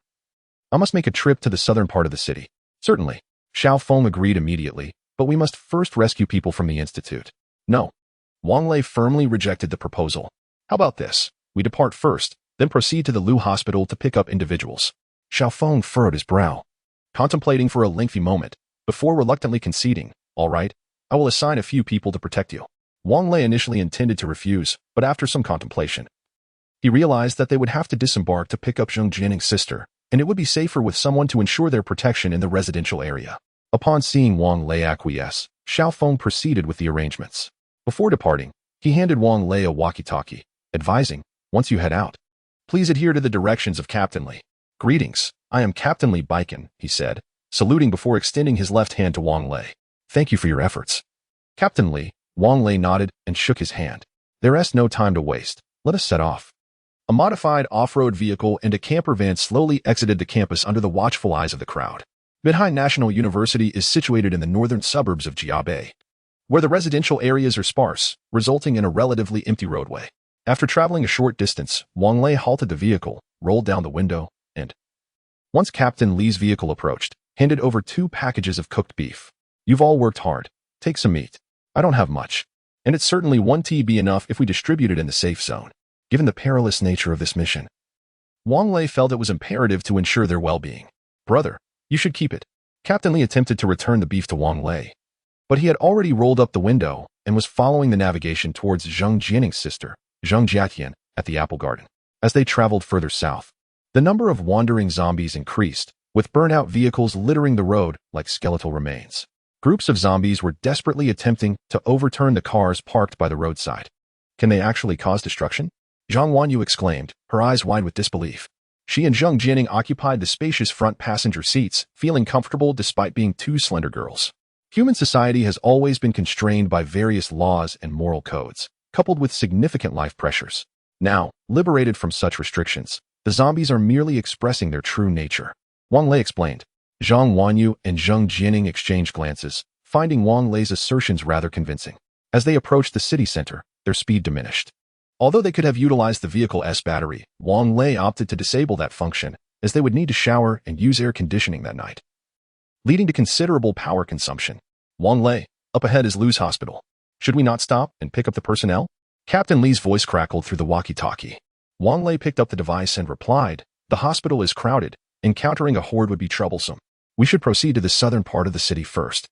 I must make a trip to the southern part of the city. Certainly, Xiao Feng agreed immediately, but we must first rescue people from the Institute. No. Wang Lei firmly rejected the proposal. How about this? We depart first, then proceed to the Lu hospital to pick up individuals. Xiao Feng furrowed his brow, contemplating for a lengthy moment, before reluctantly conceding, all right, I will assign a few people to protect you. Wang Lei initially intended to refuse, but after some contemplation, he realized that they would have to disembark to pick up Zheng Jianning's sister, and it would be safer with someone to ensure their protection in the residential area. Upon seeing Wang Lei acquiesce, Xiao Feng proceeded with the arrangements. Before departing, he handed Wang Lei a walkie-talkie, advising, once you head out, please adhere to the directions of Captain Li. Greetings, I am Captain Li Baiken, he said, saluting before extending his left hand to Wang Lei. Thank you for your efforts. Captain Li, Wang Lei nodded and shook his hand. There is no time to waste. Let us set off. A modified off-road vehicle and a camper van slowly exited the campus under the watchful eyes of the crowd. Midhai National University is situated in the northern suburbs of Jiabei, where the residential areas are sparse, resulting in a relatively empty roadway. After traveling a short distance, Wang Lei halted the vehicle, rolled down the window, and, once Captain Li's vehicle approached, handed over 2 packages of cooked beef. You've all worked hard. Take some meat. I don't have much, and it's certainly won't be enough if we distribute it in the safe zone. Given the perilous nature of this mission, Wang Lei felt it was imperative to ensure their well-being. Brother, you should keep it. Captain Li attempted to return the beef to Wang Lei, but he had already rolled up the window and was following the navigation towards Zheng Jianning's sister, Zheng Jiatian, at the apple garden. As they traveled further south, the number of wandering zombies increased, with burnout vehicles littering the road like skeletal remains. Groups of zombies were desperately attempting to overturn the cars parked by the roadside. Can they actually cause destruction? Zhang Wanyu exclaimed, her eyes wide with disbelief. She and Zheng Jianning occupied the spacious front passenger seats, feeling comfortable despite being 2 slender girls. Human society has always been constrained by various laws and moral codes, coupled with significant life pressures. Now, liberated from such restrictions, the zombies are merely expressing their true nature. Wang Lei explained. Zhang Wanyu and Zheng Jianning exchanged glances, finding Wang Lei's assertions rather convincing. As they approached the city center, their speed diminished. Although they could have utilized the vehicle's battery, Wang Lei opted to disable that function, as they would need to shower and use air conditioning that night, leading to considerable power consumption. Wang Lei, up ahead is Lu's hospital. Should we not stop and pick up the personnel? Captain Li's voice crackled through the walkie-talkie. Wang Lei picked up the device and replied, the hospital is crowded. Encountering a horde would be troublesome. We should proceed to the southern part of the city first.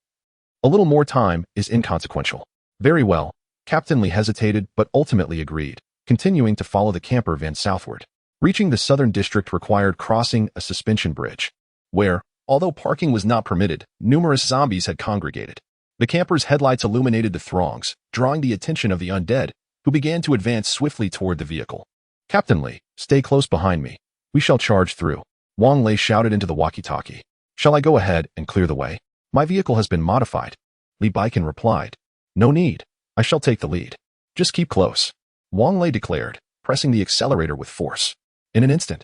A little more time is inconsequential. Very well. Captain Li hesitated but ultimately agreed, continuing to follow the camper van southward. Reaching the southern district required crossing a suspension bridge, where, although parking was not permitted, numerous zombies had congregated. The camper's headlights illuminated the throngs, drawing the attention of the undead, who began to advance swiftly toward the vehicle. Captain Li, stay close behind me. We shall charge through. Wang Lei shouted into the walkie-talkie. Shall I go ahead and clear the way? My vehicle has been modified. Li Baiken replied. No need. I shall take the lead. Just keep close. Wang Lei declared, pressing the accelerator with force. In an instant,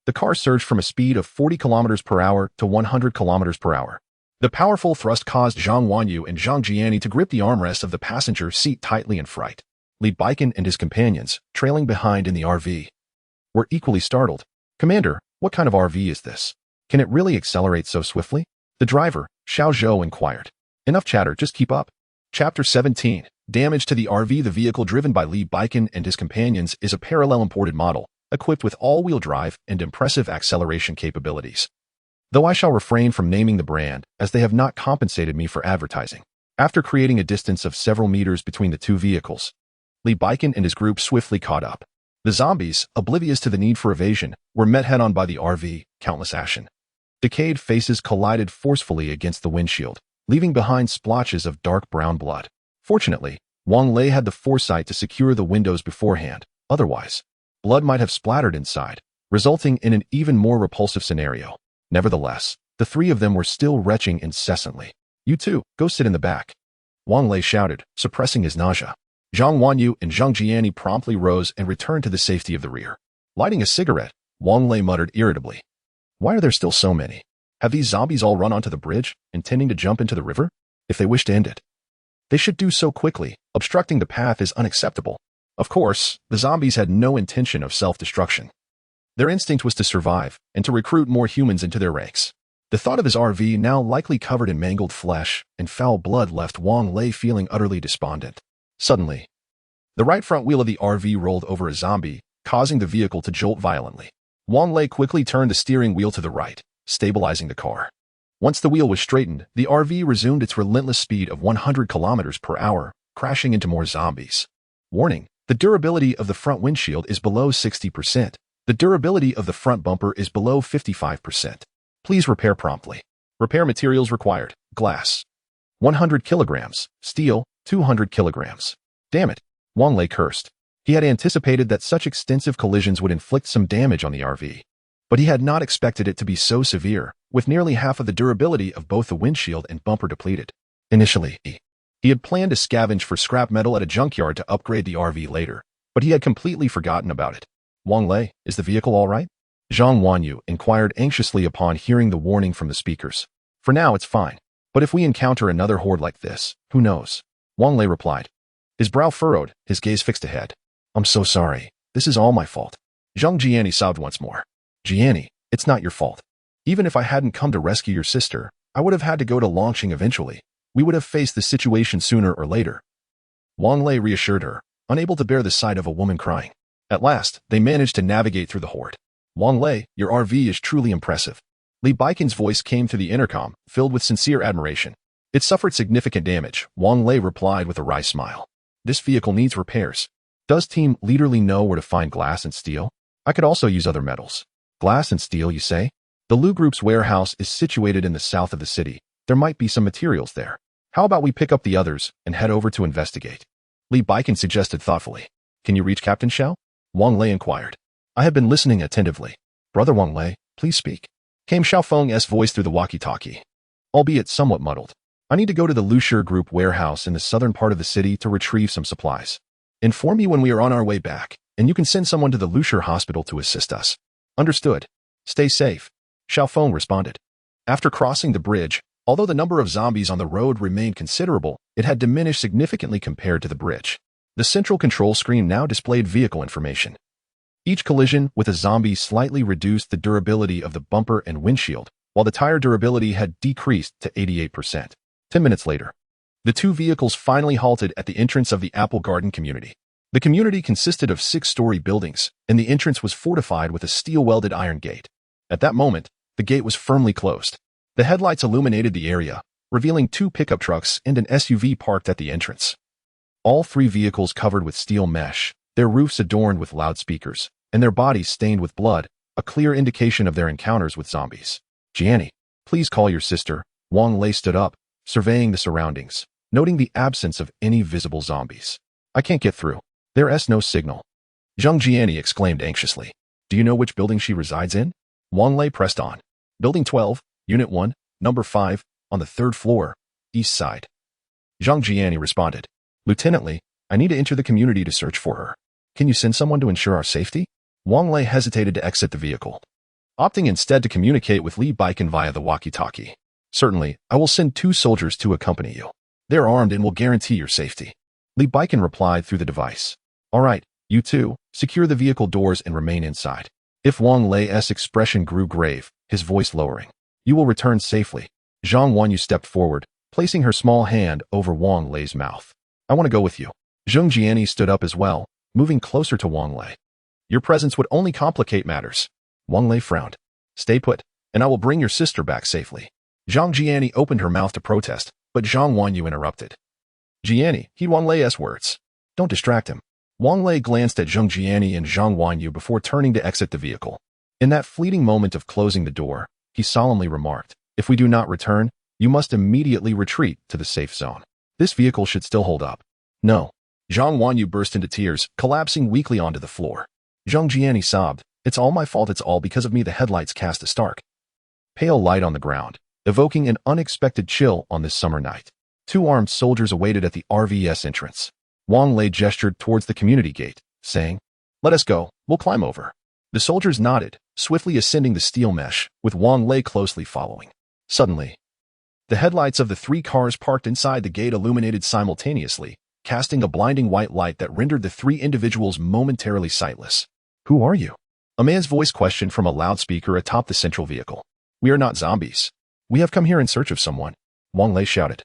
the car surged from a speed of 40 km per hour to 100 km per hour. The powerful thrust caused Zhang Wanyu and Zhang Jiani to grip the armrest of the passenger seat tightly in fright. Li Baiken and his companions, trailing behind in the RV, were equally startled. Commander, what kind of RV is this? Can it really accelerate so swiftly? The driver, Xiao Zhou, inquired. Enough chatter, just keep up. Chapter 17. Damage to the RV. The vehicle driven by Li Baiken and his companions is a parallel imported model, equipped with all-wheel drive and impressive acceleration capabilities. though I shall refrain from naming the brand, as they have not compensated me for advertising. After creating a distance of several meters between the two vehicles, Lee Baikin and his group swiftly caught up. The zombies, oblivious to the need for evasion, were met head-on by the RV, countless ashen. Decayed faces collided forcefully against the windshield, leaving behind splotches of dark brown blood. Fortunately, Wang Lei had the foresight to secure the windows beforehand. Otherwise, blood might have splattered inside, resulting in an even more repulsive scenario. Nevertheless, the three of them were still retching incessantly. "You two, go sit in the back," Wang Lei shouted, suppressing his nausea. Zhang Wanyu and Zhang Jiani promptly rose and returned to the safety of the rear. Lighting a cigarette, Wang Lei muttered irritably, "Why are there still so many? Have these zombies all run onto the bridge, intending to jump into the river? If they wish to end it, they should do so quickly. Obstructing the path is unacceptable." Of course, the zombies had no intention of self-destruction. Their instinct was to survive and to recruit more humans into their ranks. The thought of his RV, now likely covered in mangled flesh and foul blood, left Wang Lei feeling utterly despondent. Suddenly, the right front wheel of the RV rolled over a zombie, causing the vehicle to jolt violently. Wang Lei quickly turned the steering wheel to the right, stabilizing the car. Once the wheel was straightened, the RV resumed its relentless speed of 100 kilometers per hour, crashing into more zombies. Warning: the durability of the front windshield is below 60%. The durability of the front bumper is below 55%. Please repair promptly. Repair materials required: glass, 100 kilograms, steel, 200 kilograms. Damn it, Wang Lei cursed. He had anticipated that such extensive collisions would inflict some damage on the RV, but he had not expected it to be so severe, with nearly half of the durability of both the windshield and bumper depleted. Initially, he had planned to scavenge for scrap metal at a junkyard to upgrade the RV later, but he had completely forgotten about it. "Wang Lei, is the vehicle all right?" Zhang Wanyu inquired anxiously upon hearing the warning from the speakers. "For now, it's fine, but if we encounter another horde like this, who knows?" Wang Lei replied, his brow furrowed, his gaze fixed ahead. "I'm so sorry. This is all my fault." Zhang Jiani sobbed once more. "Jiani, it's not your fault. Even if I hadn't come to rescue your sister, I would have had to go to Longqing eventually. We would have faced the situation sooner or later." Wang Lei reassured her, unable to bear the sight of a woman crying. At last, they managed to navigate through the horde. "Wang Lei, your RV is truly impressive." Li Baikin's voice came through the intercom, filled with sincere admiration. "It suffered significant damage," Wang Lei replied with a wry smile. "This vehicle needs repairs. Does Team Leaderly know where to find glass and steel? I could also use other metals." "Glass and steel, you say?" "The Lu Group's warehouse is situated in the south of the city. There might be some materials there. How about we pick up the others and head over to investigate?" Li Baikin suggested thoughtfully. "Can you reach Captain Xiao?" Wang Lei inquired. "I have been listening attentively." "Brother Wang Lei, please speak," came Xiao Feng's voice through the walkie-talkie, albeit somewhat muddled. "I need to go to the Lushir Group warehouse in the southern part of the city to retrieve some supplies. Inform me when we are on our way back, and you can send someone to the Lushir hospital to assist us." "Understood. Stay safe," Xiao Feng responded. After crossing the bridge, although the number of zombies on the road remained considerable, it had diminished significantly compared to the bridge. The central control screen now displayed vehicle information. Each collision with a zombie slightly reduced the durability of the bumper and windshield, while the tire durability had decreased to 88%. 10 minutes later, the two vehicles finally halted at the entrance of the Apple Garden community. The community consisted of 6-story buildings, and the entrance was fortified with a steel-welded iron gate. At that moment, the gate was firmly closed. The headlights illuminated the area, revealing 2 pickup trucks and an SUV parked at the entrance. All 3 vehicles covered with steel mesh, their roofs adorned with loudspeakers, and their bodies stained with blood, a clear indication of their encounters with zombies. "Jiani, please call your sister." Wang Lei stood up, surveying the surroundings, noting the absence of any visible zombies. "I can't get through. There's no signal." Zhang Jiani exclaimed anxiously. "Do you know which building she resides in?" Wang Lei pressed on. "Building 12, Unit 1, Number 5, on the 3rd floor, east side." Zhang Jiani responded. "Lieutenant Li, I need to enter the community to search for her. Can you send someone to ensure our safety?" Wang Lei hesitated to exit the vehicle, opting instead to communicate with Li Baikin via the walkie-talkie. "Certainly, I will send 2 soldiers to accompany you. They're armed and will guarantee your safety," Li Baikin replied through the device. "All right, you two, secure the vehicle doors and remain inside." If Wang Lei's expression grew grave, his voice lowering, "You will return safely." Zhang Wanyu stepped forward, placing her small hand over Wang Lei's mouth. "I want to go with you." Zheng Jiani stood up as well, moving closer to Wang Lei. "Your presence would only complicate matters." Wang Lei frowned. "Stay put. and I will bring your sister back safely. Zhang Jiani opened her mouth to protest, but Zhang Wanyu interrupted. Jiani, heed Wang Lei's words. Don't distract him. Wang Lei glanced at Zhang Jiani and Zhang Wanyu before turning to exit the vehicle. In that fleeting moment of closing the door, he solemnly remarked, if we do not return, you must immediately retreat to the safe zone. This vehicle should still hold up. No. Zhang Wanyu burst into tears, collapsing weakly onto the floor. Zhang Jiani sobbed, it's all my fault, it's all because of me. The headlights cast a stark, pale light on the ground, evoking an unexpected chill on this summer night. 2 armed soldiers awaited at the RVS entrance. Wang Lei gestured towards the community gate, saying, let us go, we'll climb over. The soldiers nodded, swiftly ascending the steel mesh, with Wang Lei closely following. Suddenly, the headlights of the 3 cars parked inside the gate illuminated simultaneously, casting a blinding white light that rendered the 3 individuals momentarily sightless. Who are you? A man's voice questioned from a loudspeaker atop the central vehicle. We are not zombies. We have come here in search of someone, Wang Lei shouted,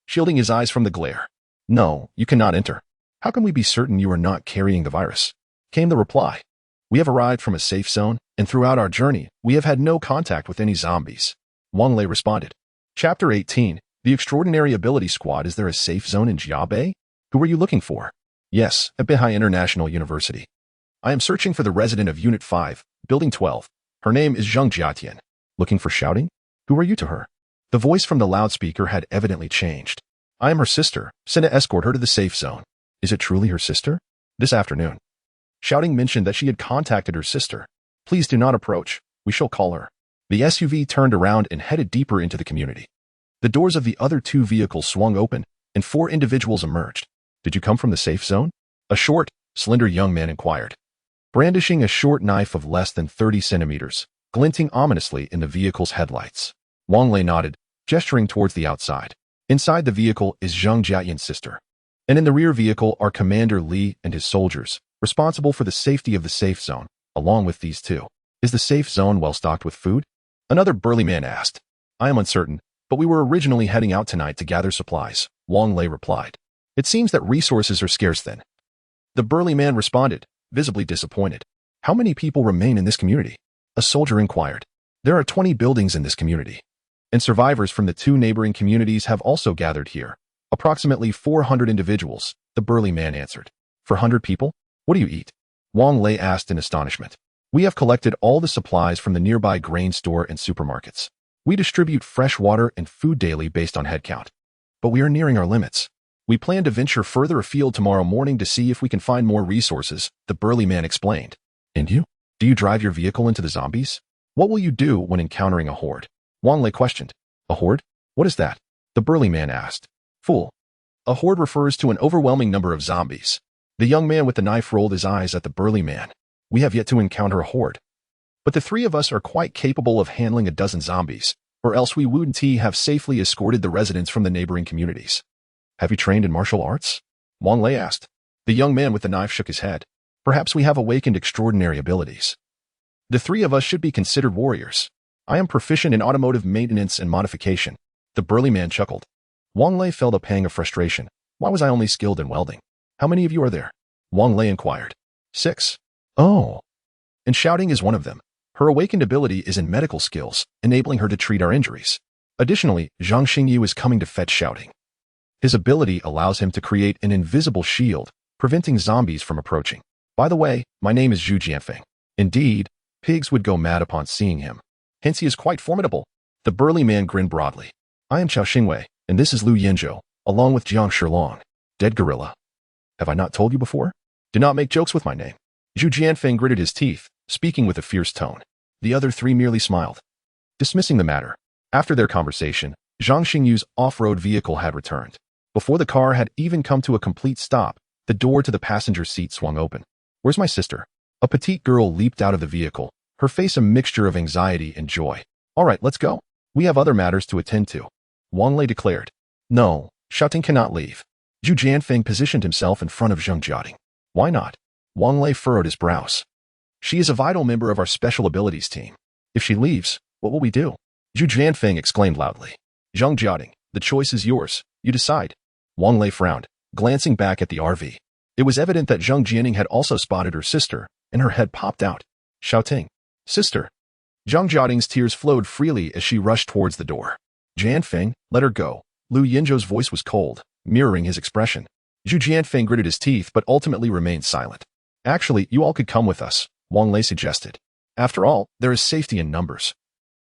shielding his eyes from the glare. No, you cannot enter. How can we be certain you are not carrying the virus? Came the reply. We have arrived from a safe zone, and throughout our journey, we have had no contact with any zombies. Wang Lei responded. Chapter 18, The Extraordinary Ability Squad. Is there a safe zone in Jiabe? Who are you looking for? Yes, at Beihai International University. I am searching for the resident of Unit 5, Building 12. Her name is Zhang Jiatian. Looking for shouting? Who are you to her? The voice from the loudspeaker had evidently changed. I am her sister, sent to escort her to the safe zone. Is it truly her sister? This afternoon. Shouting mentioned that she had contacted her sister. Please do not approach. We shall call her. The SUV turned around and headed deeper into the community. The doors of the other 2 vehicles swung open, and 4 individuals emerged. Did you come from the safe zone? A short, slender young man inquired, brandishing a short knife of less than 30 centimeters, glinting ominously in the vehicle's headlights. Wang Lei nodded, gesturing towards the outside. Inside the vehicle is Zhang Jiatian's sister, and in the rear vehicle are Commander Li and his soldiers, responsible for the safety of the safe zone, along with these 2. Is the safe zone well stocked with food? Another burly man asked. I am uncertain, but we were originally heading out tonight to gather supplies, Wang Lei replied. It seems that resources are scarce then. The burly man responded, visibly disappointed. How many people remain in this community? A soldier inquired. There are 20 buildings in this community, and survivors from the 2 neighboring communities have also gathered here. Approximately 400 individuals, the burly man answered. 400 people? What do you eat? Wang Lei asked in astonishment. We have collected all the supplies from the nearby grain store and supermarkets. We distribute fresh water and food daily based on headcount. But we are nearing our limits. We plan to venture further afield tomorrow morning to see if we can find more resources, the burly man explained. And you? Do you drive your vehicle into the zombies? What will you do when encountering a horde? Wang Lei questioned. A horde? What is that? The burly man asked. Fool. A horde refers to an overwhelming number of zombies. The young man with the knife rolled his eyes at the burly man. We have yet to encounter a horde. But the 3 of us are quite capable of handling a dozen zombies, or else we wouldn't have safely escorted the residents from the neighboring communities. Have you trained in martial arts? Wang Lei asked. The young man with the knife shook his head. Perhaps we have awakened extraordinary abilities. The 3 of us should be considered warriors. I am proficient in automotive maintenance and modification. The burly man chuckled. Wang Lei felt a pang of frustration. Why was I only skilled in welding? How many of you are there? Wang Lei inquired. 6. Oh. And shouting is one of them. Her awakened ability is in medical skills, enabling her to treat our injuries. Additionally, Zhang Xingyu is coming to fetch shouting. His ability allows him to create an invisible shield, preventing zombies from approaching. By the way, my name is Zhu Jianfeng. Indeed, pigs would go mad upon seeing him. Hence he is quite formidable. The burly man grinned broadly. I am Chao Xingwei, and this is Lu Yanzhou, along with Jiang Shilong, dead gorilla. Have I not told you before? Do not make jokes with my name. Zhu Jianfeng gritted his teeth, speaking with a fierce tone. The other 3 merely smiled, dismissing the matter. After their conversation, Zhang Xingyu's off-road vehicle had returned. Before the car had even come to a complete stop, the door to the passenger seat swung open. Where's my sister? A petite girl leaped out of the vehicle, her face a mixture of anxiety and joy. All right, let's go. We have other matters to attend to. Wang Lei declared. No, Shouting cannot leave. Zhu Jianfeng positioned himself in front of Zhang Jiating. Why not? Wang Lei furrowed his brows. She is a vital member of our special abilities team. If she leaves, what will we do? Zhu Jianfeng exclaimed loudly. Zhang Jiating, the choice is yours. You decide. Wang Lei frowned, glancing back at the RV. It was evident that Zhang Jianing had also spotted her sister, and her head popped out. Shouting. Sister. Zhang Jiating's tears flowed freely as she rushed towards the door. Jianfeng, let her go. Lu Yinzhou's voice was cold, mirroring his expression. Zhu Jianfeng gritted his teeth but ultimately remained silent. Actually, you all could come with us, Wang Lei suggested. After all, there is safety in numbers.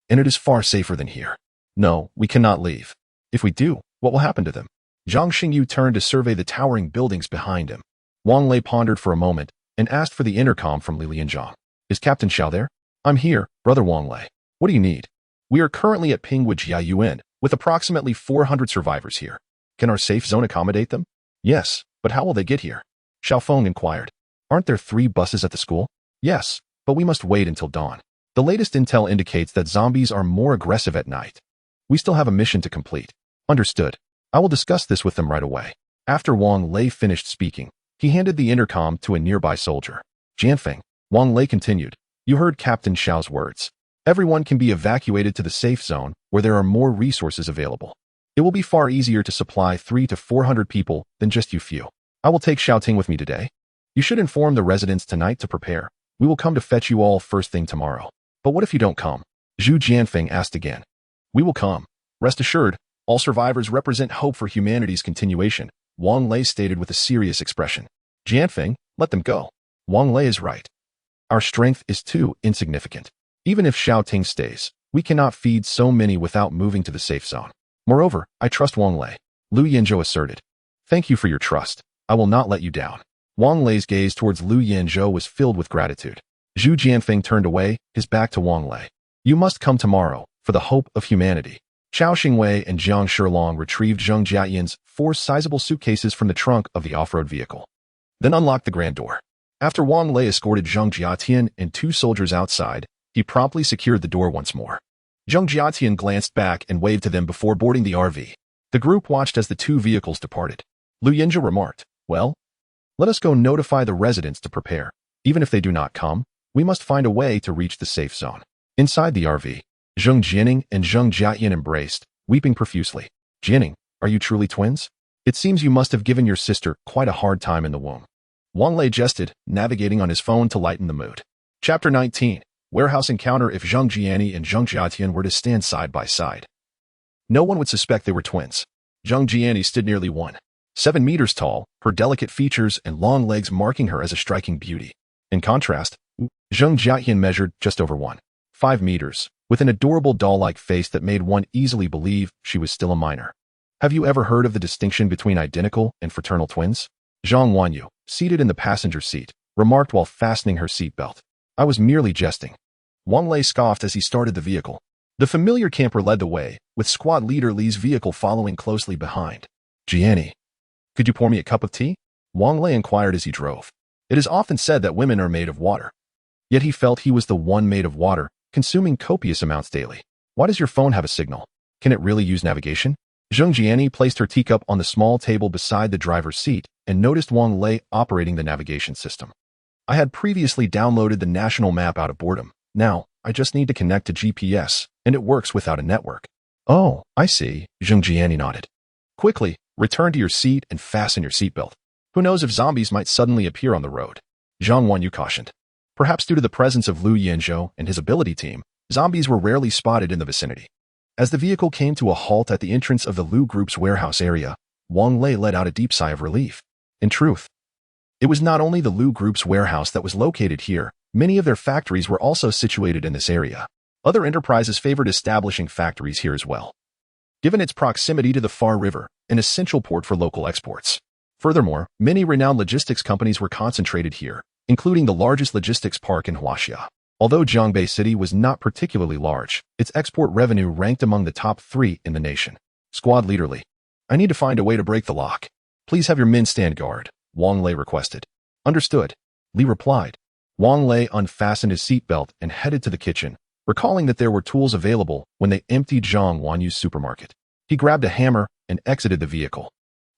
And it is far safer than here. No, we cannot leave. If we do, what will happen to them? Zhang Xingyu turned to survey the towering buildings behind him. Wang Lei pondered for a moment and asked for the intercom from Li Lianzhang. Is Captain Xiao there? I'm here, Brother Wang Lei. What do you need? We are currently at Pingwu Jiayuan, with approximately 400 survivors here. Can our safe zone accommodate them? Yes, but how will they get here? Xiaofeng inquired. Aren't there 3 buses at the school? Yes, but we must wait until dawn. The latest intel indicates that zombies are more aggressive at night. We still have a mission to complete. Understood. I will discuss this with them right away. After Wang Lei finished speaking, he handed the intercom to a nearby soldier. Jianfeng, Wang Lei continued. You heard Captain Xiao's words. Everyone can be evacuated to the safe zone where there are more resources available. It will be far easier to supply 300 to 400 people than just you few. I will take Xiaoting with me today. You should inform the residents tonight to prepare. We will come to fetch you all first thing tomorrow. But what if you don't come? Zhu Jianfeng asked again. We will come. Rest assured, all survivors represent hope for humanity's continuation, Wang Lei stated with a serious expression. Jianfeng, let them go. Wang Lei is right. Our strength is too insignificant. Even if Xiaoting stays, we cannot feed so many without moving to the safe zone. Moreover, I trust Wang Lei, Lu Yinzhou asserted. Thank you for your trust. I will not let you down. Wang Lei's gaze towards Lu Yinzhou was filled with gratitude. Zhu Jianfeng turned away, his back to Wang Lei. You must come tomorrow, for the hope of humanity. Chao Xingwei and Jiang Shilong retrieved Zheng Jiayan's 4 sizable suitcases from the trunk of the off-road vehicle. Then unlocked the grand door. After Wang Lei escorted Zheng Jiatian and 2 soldiers outside, he promptly secured the door once more. Zheng Jiatian glanced back and waved to them before boarding the RV. The group watched as the 2 vehicles departed. Lu Yinzhou remarked, well, let us go notify the residents to prepare. Even if they do not come, we must find a way to reach the safe zone. Inside the RV, Zheng Jianing and Zheng Jiayan embraced, weeping profusely. Jianing, are you truly twins? It seems you must have given your sister quite a hard time in the womb. Wang Lei jested, navigating on his phone to lighten the mood. Chapter 19. Warehouse encounter. If Zheng Jiani and Zheng Jiatian were to stand side by side, no one would suspect they were twins. Zheng Jiani stood nearly 1.7 meters tall, her delicate features and long legs marking her as a striking beauty. In contrast, Zheng Jiatian measured just over 1.5 meters, with an adorable doll-like face that made one easily believe she was still a minor. Have you ever heard of the distinction between identical and fraternal twins? Zhang Wanyu, seated in the passenger seat, remarked while fastening her seatbelt. I was merely jesting. Wang Lei scoffed as he started the vehicle. The familiar camper led the way, with squad leader Li's vehicle following closely behind. Jiani, could you pour me a cup of tea? Wang Lei inquired as he drove. It is often said that women are made of water. Yet he felt he was the one made of water, consuming copious amounts daily. Why does your phone have a signal? Can it really use navigation? Zheng Jiani placed her teacup on the small table beside the driver's seat and noticed Wang Lei operating the navigation system. I had previously downloaded the national map out of boredom. Now, I just need to connect to GPS, and it works without a network. Oh, I see, Zheng Jiani nodded. Quickly, return to your seat and fasten your seatbelt. Who knows if zombies might suddenly appear on the road? Zhang Wanyu cautioned. Perhaps due to the presence of Lu Yinzhou and his ability team, zombies were rarely spotted in the vicinity. As the vehicle came to a halt at the entrance of the Lu Group's warehouse area, Wang Lei let out a deep sigh of relief. In truth, it was not only the Lu Group's warehouse that was located here, many of their factories were also situated in this area. Other enterprises favored establishing factories here as well, given its proximity to the Far River, an essential port for local exports. Furthermore, many renowned logistics companies were concentrated here, including the largest logistics park in Huaxia. Although Jiangbei City was not particularly large, its export revenue ranked among the top 3 in the nation. Squad leader Li, I need to find a way to break the lock. Please have your men stand guard, Wang Lei requested. Understood, Li replied. Wang Lei unfastened his seatbelt and headed to the kitchen, recalling that there were tools available when they emptied Zhang Wanyu's supermarket. He grabbed a hammer and exited the vehicle.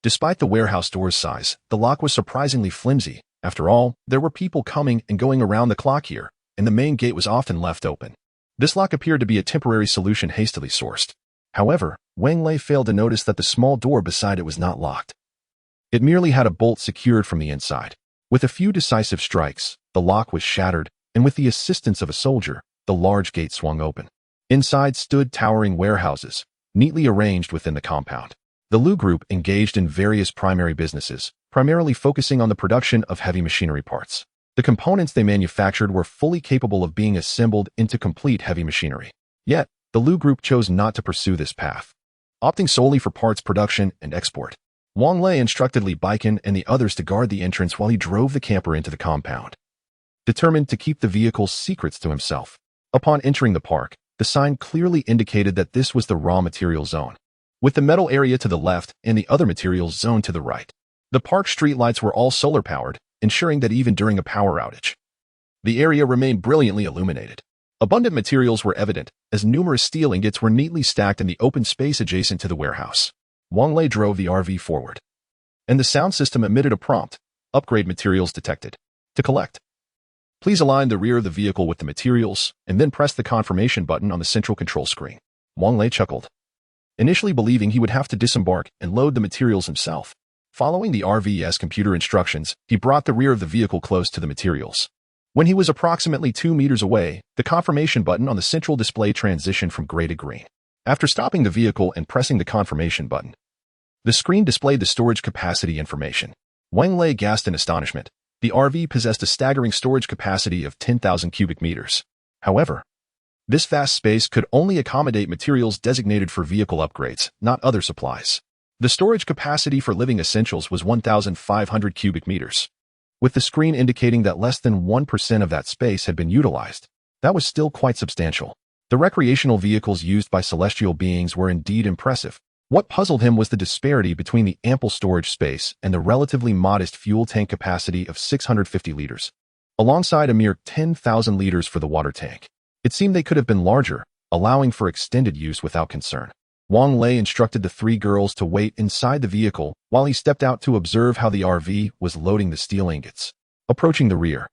Despite the warehouse door's size, the lock was surprisingly flimsy. After all, there were people coming and going around the clock here, and the main gate was often left open. This lock appeared to be a temporary solution hastily sourced. However, Wang Lei failed to notice that the small door beside it was not locked. It merely had a bolt secured from the inside. With a few decisive strikes, the lock was shattered, and with the assistance of a soldier, the large gate swung open. Inside stood towering warehouses, neatly arranged within the compound. The Lu Group engaged in various primary businesses, primarily focusing on the production of heavy machinery parts. The components they manufactured were fully capable of being assembled into complete heavy machinery. Yet, the Lu Group chose not to pursue this path, opting solely for parts production and export. Wang Lei instructed Li Baikan and the others to guard the entrance while he drove the camper into the compound, determined to keep the vehicle's secrets to himself. Upon entering the park, the sign clearly indicated that this was the raw material zone, with the metal area to the left and the other materials zone to the right. The park streetlights were all solar-powered, ensuring that even during a power outage, the area remained brilliantly illuminated. Abundant materials were evident, as numerous steel ingots were neatly stacked in the open space adjacent to the warehouse. Wang Lei drove the RV forward, and the sound system emitted a prompt, "Upgrade materials detected. To collect, please align the rear of the vehicle with the materials, and then press the confirmation button on the central control screen." Wang Lei chuckled, initially believing he would have to disembark and load the materials himself. Following the RV's computer instructions, he brought the rear of the vehicle close to the materials. When he was approximately 2 meters away, the confirmation button on the central display transitioned from gray to green. After stopping the vehicle and pressing the confirmation button, the screen displayed the storage capacity information. Wang Lei gasped in astonishment. The RV possessed a staggering storage capacity of 10,000 cubic meters. However, this vast space could only accommodate materials designated for vehicle upgrades, not other supplies. The storage capacity for living essentials was 1,500 cubic meters, with the screen indicating that less than 1% of that space had been utilized. That was still quite substantial. The recreational vehicles used by celestial beings were indeed impressive. What puzzled him was the disparity between the ample storage space and the relatively modest fuel tank capacity of 650 liters, alongside a mere 10,000 liters for the water tank. It seemed they could have been larger, allowing for extended use without concern. Wang Lei instructed the 3 girls to wait inside the vehicle while he stepped out to observe how the RV was loading the steel ingots. Approaching the rear,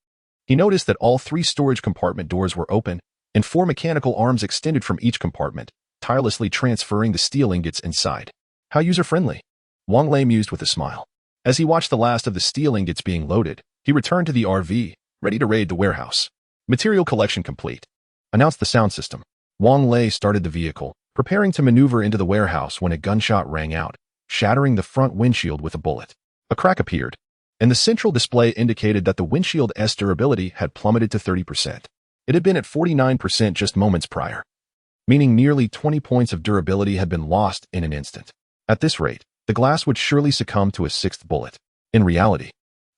he noticed that all 3 storage compartment doors were open and 4 mechanical arms extended from each compartment, tirelessly transferring the steel ingots inside. How user-friendly, Wang Lei mused with a smile. As he watched the last of the steel ingots being loaded, he returned to the RV, ready to raid the warehouse. Material collection complete, announced the sound system. Wang Lei started the vehicle, preparing to maneuver into the warehouse when a gunshot rang out, shattering the front windshield with a bullet. A crack appeared, and the central display indicated that the windshield's durability had plummeted to 30%. It had been at 49% just moments prior, meaning nearly 20 points of durability had been lost in an instant. At this rate, the glass would surely succumb to a 6th bullet. In reality,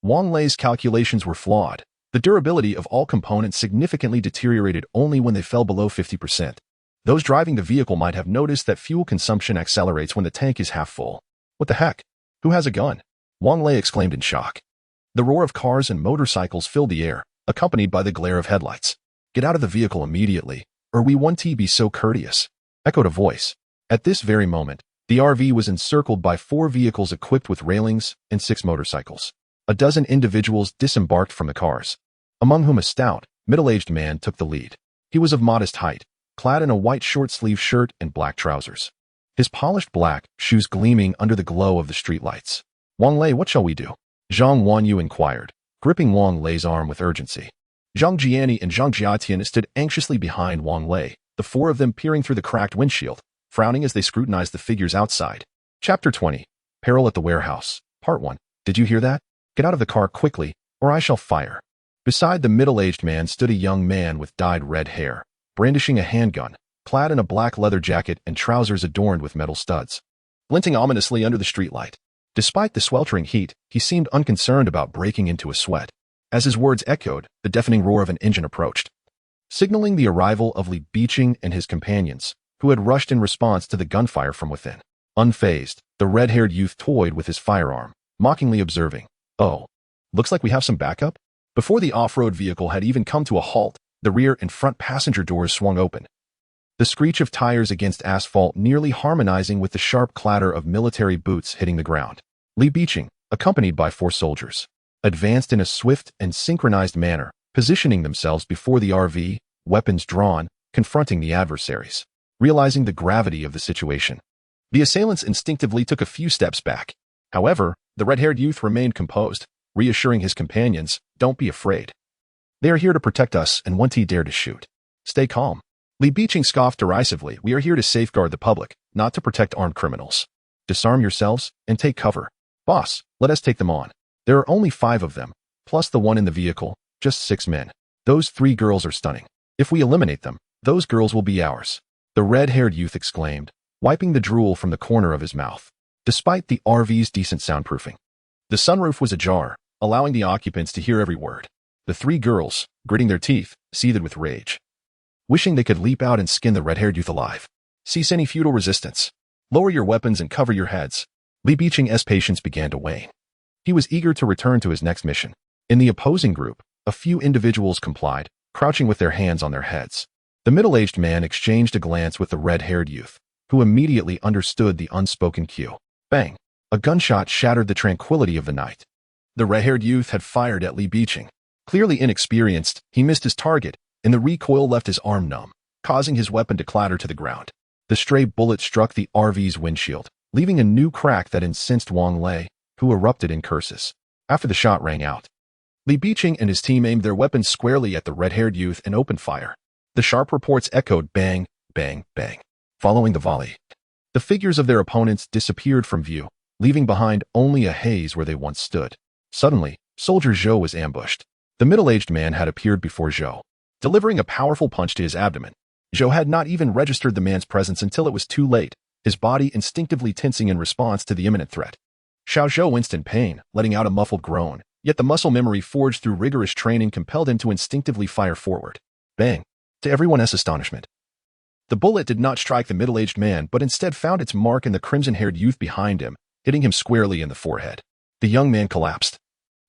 Wang Lei's calculations were flawed. The durability of all components significantly deteriorated only when they fell below 50%. Those driving the vehicle might have noticed that fuel consumption accelerates when the tank is half full. What the heck? Who has a gun? Wang Lei exclaimed in shock. The roar of cars and motorcycles filled the air, accompanied by the glare of headlights. "Get out of the vehicle immediately, or we won't be so courteous," echoed a voice. At this very moment, the RV was encircled by 4 vehicles equipped with railings and 6 motorcycles. A dozen individuals disembarked from the cars, among whom a stout, middle-aged man took the lead. He was of modest height, clad in a white short-sleeved shirt and black trousers, his polished black shoes gleaming under the glow of the streetlights. "Wang Lei, what shall we do?" Zhang Wanyu inquired, gripping Wang Lei's arm with urgency. Zhang Jiani and Zhang Jiatian stood anxiously behind Wang Lei, the 4 of them peering through the cracked windshield, frowning as they scrutinized the figures outside. Chapter 20. Peril at the Warehouse. Part 1. Did you hear that? Get out of the car quickly, or I shall fire. Beside the middle-aged man stood a young man with dyed red hair, brandishing a handgun, clad in a black leather jacket and trousers adorned with metal studs, glinting ominously under the streetlight. Despite the sweltering heat, he seemed unconcerned about breaking into a sweat. As his words echoed, the deafening roar of an engine approached, signaling the arrival of Li Baikan and his companions, who had rushed in response to the gunfire from within. Unfazed, the red-haired youth toyed with his firearm, mockingly observing, "Oh, looks like we have some backup?" Before the off-road vehicle had even come to a halt, the rear and front passenger doors swung open, the screech of tires against asphalt nearly harmonizing with the sharp clatter of military boots hitting the ground. Li Baikan, accompanied by 4 soldiers, advanced in a swift and synchronized manner, positioning themselves before the RV, weapons drawn, confronting the adversaries. Realizing the gravity of the situation, the assailants instinctively took a few steps back. However, the red-haired youth remained composed, reassuring his companions, "Don't be afraid. They are here to protect us and won't dare to shoot." Stay calm. Li Biqing scoffed derisively. We are here to safeguard the public, not to protect armed criminals. Disarm yourselves and take cover. Boss, let us take them on. There are only 5 of them, plus the one in the vehicle, just 6 men. Those 3 girls are stunning. If we eliminate them, those girls will be ours. The red-haired youth exclaimed, wiping the drool from the corner of his mouth. Despite the RV's decent soundproofing, the sunroof was ajar, allowing the occupants to hear every word. The 3 girls, gritting their teeth, seethed with rage, wishing they could leap out and skin the red-haired youth alive. Cease any futile resistance. Lower your weapons and cover your heads. Li Biqing's patience began to wane. He was eager to return to his next mission. In the opposing group, a few individuals complied, crouching with their hands on their heads. The middle-aged man exchanged a glance with the red-haired youth, who immediately understood the unspoken cue. Bang! A gunshot shattered the tranquility of the night. The red-haired youth had fired at Li Biqing. Clearly inexperienced, he missed his target, and the recoil left his arm numb, causing his weapon to clatter to the ground. The stray bullet struck the RV's windshield, leaving a new crack that incensed Wang Lei, who erupted in curses. After the shot rang out, Li Biqing and his team aimed their weapons squarely at the red-haired youth and opened fire. The sharp reports echoed bang, bang, bang. Following the volley, the figures of their opponents disappeared from view, leaving behind only a haze where they once stood. Suddenly, Soldier Zhou was ambushed. The middle-aged man had appeared before Zhou, delivering a powerful punch to his abdomen. Zhou had not even registered the man's presence until it was too late, his body instinctively tensing in response to the imminent threat. Xiao Zhou winced in pain, letting out a muffled groan, yet the muscle memory forged through rigorous training compelled him to instinctively fire forward. Bang! To everyone's astonishment, the bullet did not strike the middle-aged man but instead found its mark in the crimson-haired youth behind him, hitting him squarely in the forehead. The young man collapsed,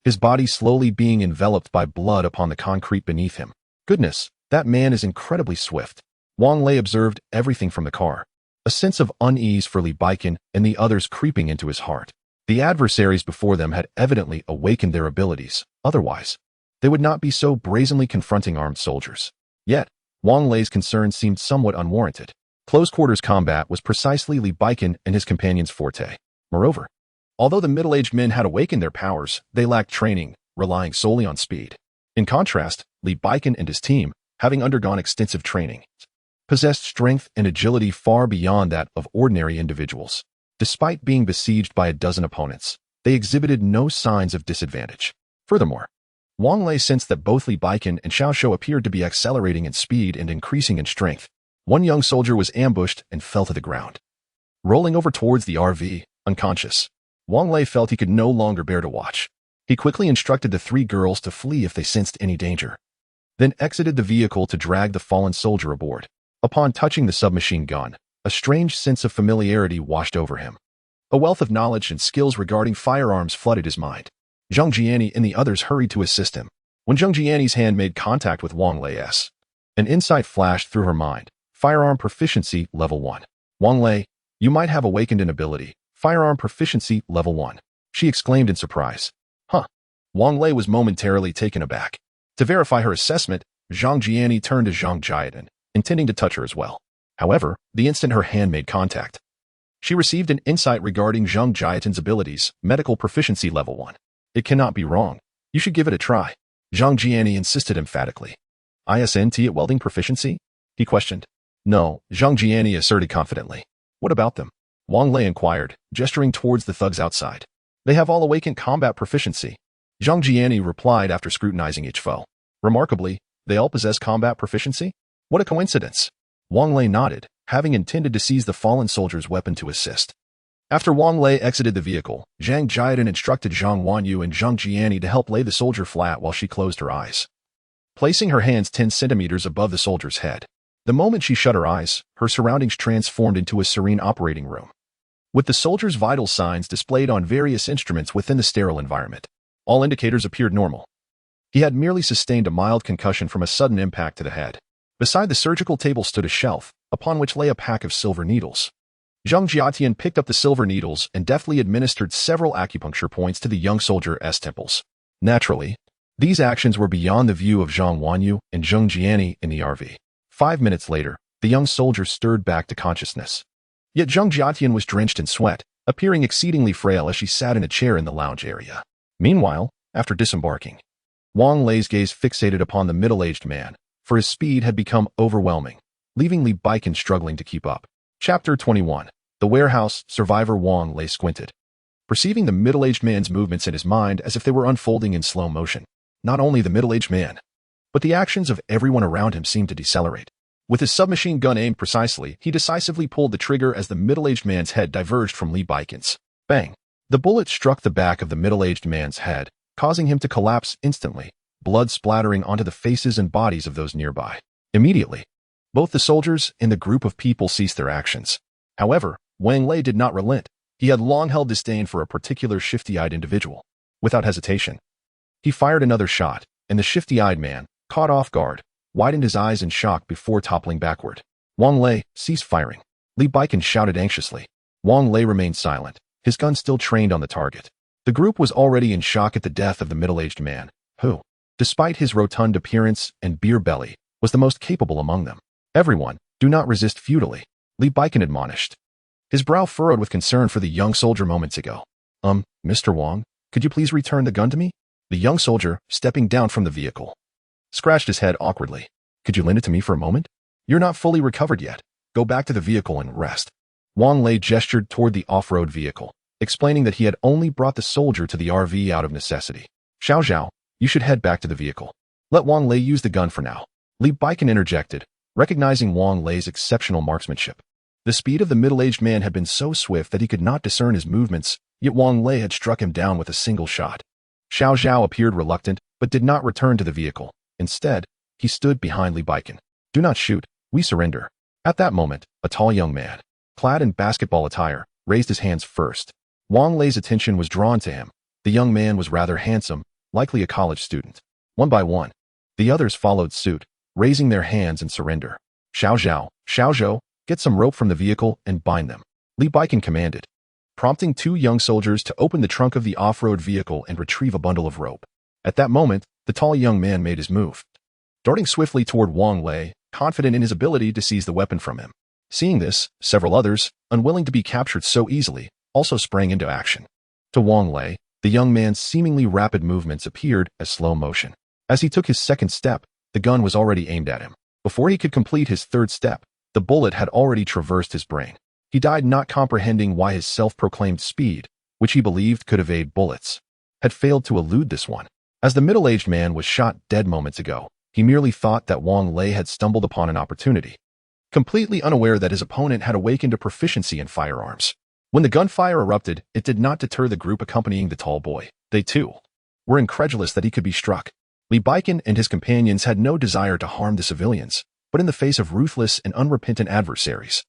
his body slowly being enveloped by blood upon the concrete beneath him. Goodness, that man is incredibly swift. Wang Lei observed everything from the car, a sense of unease for Li Biqing and the others creeping into his heart. The adversaries before them had evidently awakened their abilities, otherwise, they would not be so brazenly confronting armed soldiers. Yet, Wang Lei's concern seemed somewhat unwarranted. Close-quarters combat was precisely Li Biqing and his companions' forte. Moreover, although the middle-aged men had awakened their powers, they lacked training, relying solely on speed. In contrast, Li Biqing and his team, having undergone extensive training, possessed strength and agility far beyond that of ordinary individuals. Despite being besieged by a dozen opponents, they exhibited no signs of disadvantage. Furthermore, Wang Lei sensed that both Li Biqing and Xiao Zhou appeared to be accelerating in speed and increasing in strength. One young soldier was ambushed and fell to the ground, rolling over towards the RV, unconscious. Wang Lei felt he could no longer bear to watch. He quickly instructed the 3 girls to flee if they sensed any danger, then exited the vehicle to drag the fallen soldier aboard. Upon touching the submachine gun, a strange sense of familiarity washed over him. A wealth of knowledge and skills regarding firearms flooded his mind. Zhang Jiani and the others hurried to assist him. When Zhang Jiani's hand made contact with Wang Lei's, an insight flashed through her mind. Firearm proficiency level 1. Wang Lei, you might have awakened an ability. Firearm proficiency level 1. She exclaimed in surprise. Huh. Wang Lei was momentarily taken aback. To verify her assessment, Zhang Jiani turned to Zhang Jiatan, intending to touch her as well. However, the instant her hand made contact, she received an insight regarding Zhang Jiatan's abilities, medical proficiency level 1. It cannot be wrong. You should give it a try. Zhang Jiani insisted emphatically. ISNT at welding proficiency? He questioned. No, Zhang Jiani asserted confidently. What about them? Wang Lei inquired, gesturing towards the thugs outside. They have all awakened combat proficiency. Zhang Jiani replied after scrutinizing each foe. Remarkably, they all possess combat proficiency? What a coincidence. Wang Lei nodded, having intended to seize the fallen soldier's weapon to assist. After Wang Lei exited the vehicle, Zhang Jiatan instructed Zhang Wanyu and Zhang Jiani to help lay the soldier flat while she closed her eyes, placing her hands 10 centimeters above the soldier's head. The moment she shut her eyes, her surroundings transformed into a serene operating room, with the soldier's vital signs displayed on various instruments within the sterile environment. All indicators appeared normal. He had merely sustained a mild concussion from a sudden impact to the head. Beside the surgical table stood a shelf, upon which lay a pack of silver needles. Zhang Jiatian picked up the silver needles and deftly administered several acupuncture points to the young soldier's temples. Naturally, these actions were beyond the view of Zhang Wanyu and Zhang Jiani in the RV. 5 minutes later, the young soldier stirred back to consciousness. Yet Zhang Jiatian was drenched in sweat, appearing exceedingly frail as she sat in a chair in the lounge area. Meanwhile, after disembarking, Wang Lei's gaze fixated upon the middle-aged man. for his speed had become overwhelming, leaving Li Baikan struggling to keep up. Chapter 21. The warehouse. Survivor Wang Lei squinted, perceiving the middle-aged man's movements in his mind as if they were unfolding in slow motion. Not only the middle-aged man, but the actions of everyone around him seemed to decelerate. With his submachine gun aimed precisely, he decisively pulled the trigger as the middle-aged man's head diverged from Li Baikan's. Bang! The bullet struck the back of the middle-aged man's head, causing him to collapse instantly, blood splattering onto the faces and bodies of those nearby. Immediately, both the soldiers and the group of people ceased their actions. However, Wang Lei did not relent. He had long held disdain for a particular shifty-eyed individual. Without hesitation, he fired another shot, and the shifty-eyed man, caught off guard, widened his eyes in shock before toppling backward. Wang Lei, cease firing. Li Baikan shouted anxiously. Wang Lei remained silent, his gun still trained on the target. The group was already in shock at the death of the middle-aged man, who, despite his rotund appearance and beer belly, was the most capable among them. Everyone, do not resist futilely, Li Baikan admonished, his brow furrowed with concern for the young soldier moments ago. Mr. Wang, could you please return the gun to me? The young soldier, stepping down from the vehicle, scratched his head awkwardly. Could you lend it to me for a moment? You're not fully recovered yet. Go back to the vehicle and rest. Wang Lei gestured toward the off-road vehicle, explaining that he had only brought the soldier to the RV out of necessity. Xiao Zhao, you should head back to the vehicle. Let Wang Lei use the gun for now. Li Baikan interjected, recognizing Wang Lei's exceptional marksmanship. The speed of the middle-aged man had been so swift that he could not discern his movements, yet Wang Lei had struck him down with a single shot. Xiao Zhao appeared reluctant, but did not return to the vehicle. Instead, he stood behind Li Baikan. Do not shoot, we surrender. At that moment, a tall young man, clad in basketball attire, raised his hands first. Wang Lei's attention was drawn to him. The young man was rather handsome, likely a college student. One by one, the others followed suit, raising their hands in surrender. Xiao Zhao, get some rope from the vehicle and bind them, Li Baikan commanded, prompting two young soldiers to open the trunk of the off-road vehicle and retrieve a bundle of rope. At that moment, the tall young man made his move, darting swiftly toward Wang Lei, confident in his ability to seize the weapon from him. Seeing this, several others, unwilling to be captured so easily, also sprang into action. To Wang Lei, the young man's seemingly rapid movements appeared as slow motion. As he took his second step, the gun was already aimed at him. Before he could complete his third step, the bullet had already traversed his brain. He died not comprehending why his self-proclaimed speed, which he believed could evade bullets, had failed to elude this one. As the middle-aged man was shot dead moments ago, he merely thought that Wang Lei had stumbled upon an opportunity, completely unaware that his opponent had awakened a proficiency in firearms. When the gunfire erupted, it did not deter the group accompanying the tall boy. They, too, were incredulous that he could be struck. Li Baikan and his companions had no desire to harm the civilians, but in the face of ruthless and unrepentant adversaries,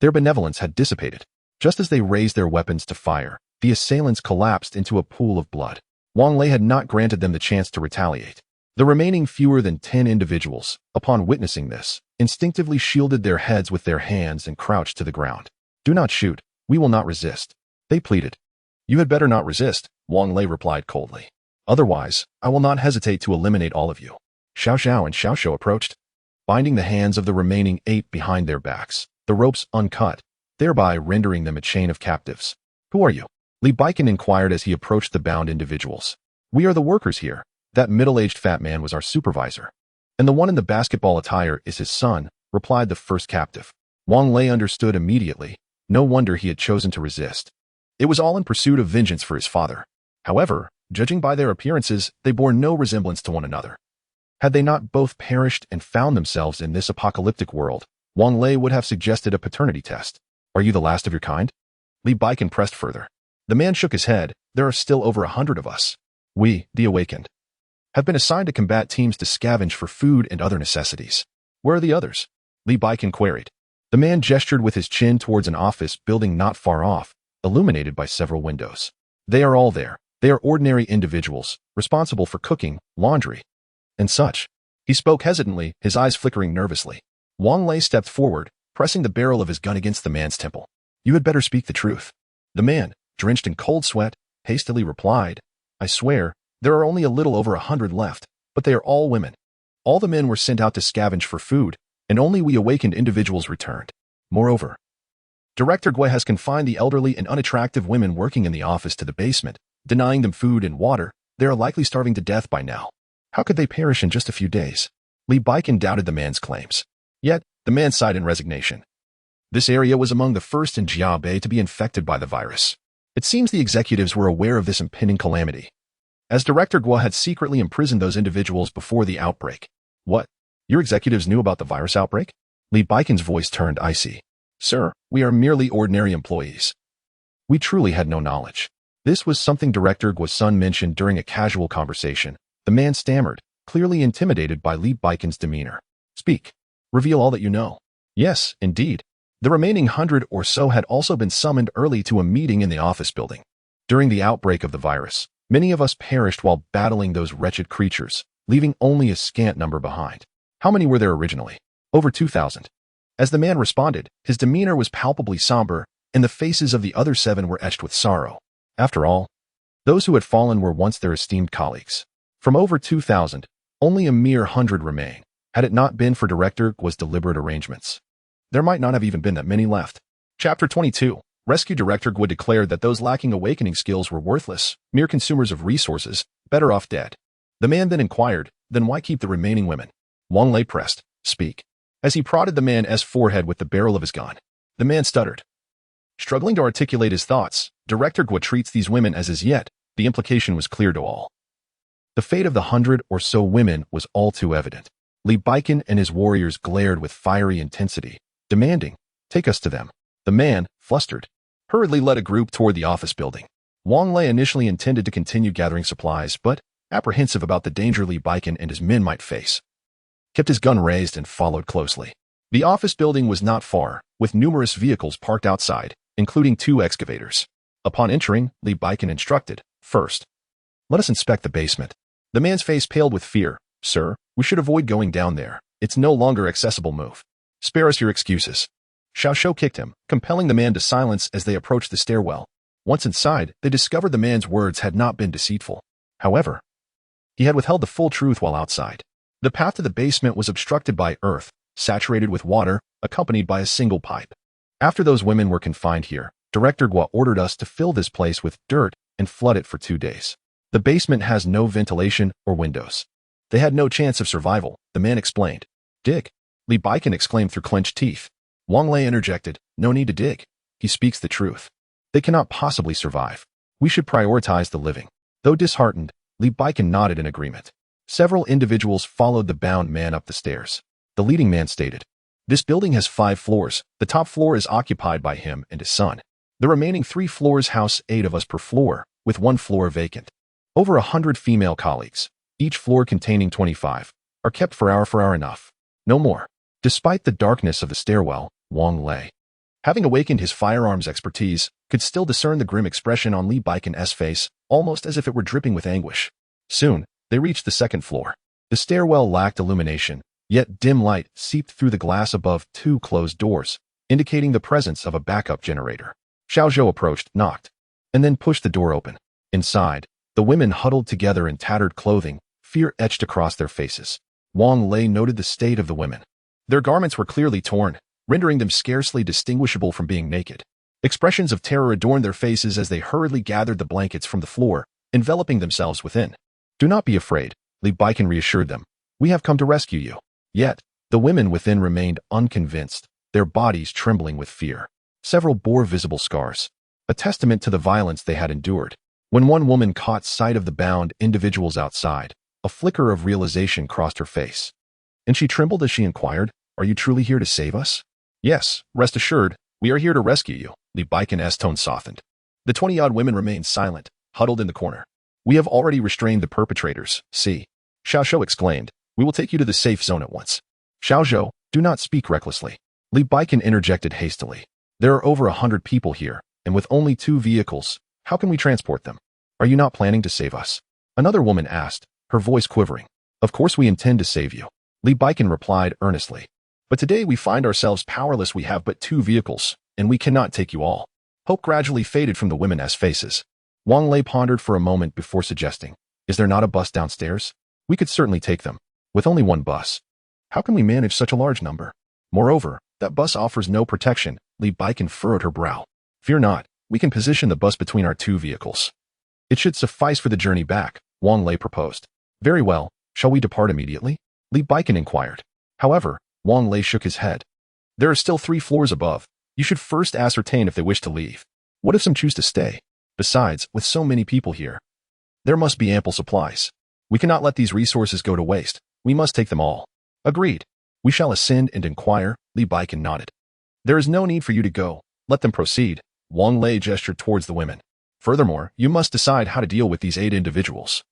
their benevolence had dissipated. Just as they raised their weapons to fire, the assailants collapsed into a pool of blood. Wang Lei had not granted them the chance to retaliate. The remaining fewer than 10 individuals, upon witnessing this, instinctively shielded their heads with their hands and crouched to the ground. Do not shoot. We will not resist, they pleaded. You had better not resist, Wang Lei replied coldly. Otherwise, I will not hesitate to eliminate all of you. Xiao Zhao and Xiao Shou approached, binding the hands of the remaining 8 behind their backs, the ropes uncut, thereby rendering them a chain of captives. Who are you? Li Baikan inquired as he approached the bound individuals. We are the workers here. That middle-aged fat man was our supervisor. And the one in the basketball attire is his son, replied the first captive. Wang Lei understood immediately. No wonder he had chosen to resist. It was all in pursuit of vengeance for his father. However, judging by their appearances, they bore no resemblance to one another. Had they not both perished and found themselves in this apocalyptic world, Wang Lei would have suggested a paternity test. Are you the last of your kind? Li Baikan pressed further. The man shook his head. There are still over 100 of us. We, the awakened, have been assigned to combat teams to scavenge for food and other necessities. Where are the others? Li Baikan queried. The man gestured with his chin towards an office building not far off, illuminated by several windows. They are all there. They are ordinary individuals, responsible for cooking, laundry, and such. He spoke hesitantly, his eyes flickering nervously. Wang Lei stepped forward, pressing the barrel of his gun against the man's temple. You had better speak the truth. The man, drenched in cold sweat, hastily replied, I swear, there are only a little over 100 left, but they are all women. All the men were sent out to scavenge for food, and only we awakened individuals returned. Moreover, Director Gui has confined the elderly and unattractive women working in the office to the basement, denying them food and water. They are likely starving to death by now. How could they perish in just a few days? Li Baikan doubted the man's claims. Yet, the man sighed in resignation. This area was among the first in Jiabei to be infected by the virus. It seems the executives were aware of this impending calamity, as Director Guo had secretly imprisoned those individuals before the outbreak. What? Your executives knew about the virus outbreak? Li Baikan's voice turned icy. Sir, we are merely ordinary employees. We truly had no knowledge. This was something Director Guo's son mentioned during a casual conversation. The man stammered, clearly intimidated by Li Baikan's demeanor. Speak. Reveal all that you know. Yes, indeed. The remaining 100 or so had also been summoned early to a meeting in the office building. During the outbreak of the virus, many of us perished while battling those wretched creatures, leaving only a scant number behind. How many were there originally? Over 2,000. As the man responded, his demeanor was palpably somber, and the faces of the other 7 were etched with sorrow. After all, those who had fallen were once their esteemed colleagues. From over 2,000, only a mere 100 remain, had it not been for Director Guo's deliberate arrangements. There might not have even been that many left. Chapter 22. Rescue Director Guo declared that those lacking awakening skills were worthless, mere consumers of resources, better off dead. The man then inquired, then why keep the remaining women? Wang Lei pressed, speak. As he prodded the man's forehead with the barrel of his gun, the man stuttered. Struggling to articulate his thoughts, Director Guo treats these women as yet, the implication was clear to all. The fate of the 100 or so women was all too evident. Li Baikan and his warriors glared with fiery intensity, demanding, take us to them. The man, flustered, hurriedly led a group toward the office building. Wang Lei initially intended to continue gathering supplies, but, apprehensive about the danger Li Baikan and his men might face, kept his gun raised and followed closely. The office building was not far, with numerous vehicles parked outside, including 2 excavators. Upon entering, Li Baikan instructed, first, let us inspect the basement. The man's face paled with fear. Sir, we should avoid going down there. It's no longer accessible. Move. Spare us your excuses. Xiao Shou kicked him, compelling the man to silence as they approached the stairwell. Once inside, they discovered the man's words had not been deceitful. However, he had withheld the full truth while outside. The path to the basement was obstructed by earth, saturated with water, accompanied by a single pipe. After those women were confined here, Director Guo ordered us to fill this place with dirt and flood it for 2 days. The basement has no ventilation or windows. They had no chance of survival, the man explained. Dig. Li Baikan exclaimed through clenched teeth. Wang Lei interjected, no need to dig. He speaks the truth. They cannot possibly survive. We should prioritize the living. Though disheartened, Li Baikan nodded in agreement. Several individuals followed the bound man up the stairs. The leading man stated, this building has 5 floors. The top floor is occupied by him and his son. The remaining 3 floors house 8 of us per floor, with 1 floor vacant. Over 100 female colleagues, each floor containing 25, are kept for hour enough. No more. Despite the darkness of the stairwell, Wang Lei, having awakened his firearms expertise, could still discern the grim expression on Li Baikan's face, almost as if it were dripping with anguish. Soon, they reached the 2nd floor. The stairwell lacked illumination, yet dim light seeped through the glass above 2 closed doors, indicating the presence of a backup generator. Xiao Zhou approached, knocked, and then pushed the door open. Inside, the women huddled together in tattered clothing, fear etched across their faces. Wang Lei noted the state of the women. Their garments were clearly torn, rendering them scarcely distinguishable from being naked. Expressions of terror adorned their faces as they hurriedly gathered the blankets from the floor, enveloping themselves within. Do not be afraid, Li Baikan reassured them. We have come to rescue you. Yet, the women within remained unconvinced, their bodies trembling with fear. Several bore visible scars, a testament to the violence they had endured. When one woman caught sight of the bound individuals outside, a flicker of realization crossed her face. And she trembled as she inquired, are you truly here to save us? Yes, rest assured, we are here to rescue you, Li Baikan's tone softened. The 20-odd women remained silent, huddled in the corner. We have already restrained the perpetrators, see. Xiao Shou exclaimed, we will take you to the safe zone at once. Xiao Zhou, do not speak recklessly. Li Baikan interjected hastily. There are over 100 people here, and with only 2 vehicles, how can we transport them? Are you not planning to save us? Another woman asked, her voice quivering. Of course we intend to save you. Li Baikan replied earnestly. But today we find ourselves powerless. We have but 2 vehicles, and we cannot take you all. Hope gradually faded from the women's faces. Wang Lei pondered for a moment before suggesting, is there not a bus downstairs? We could certainly take them. With only 1 bus, how can we manage such a large number? Moreover, that bus offers no protection. Li Baikan furrowed her brow. Fear not, we can position the bus between our 2 vehicles. It should suffice for the journey back, Wang Lei proposed. Very well, shall we depart immediately? Li Baikan inquired. However, Wang Lei shook his head. There are still 3 floors above. You should first ascertain if they wish to leave. What if some choose to stay? Besides, with so many people here, there must be ample supplies. We cannot let these resources go to waste. We must take them all. Agreed. We shall ascend and inquire. Li Baikan nodded. There is no need for you to go. Let them proceed. Wang Lei gestured towards the women. Furthermore, you must decide how to deal with these 8 individuals.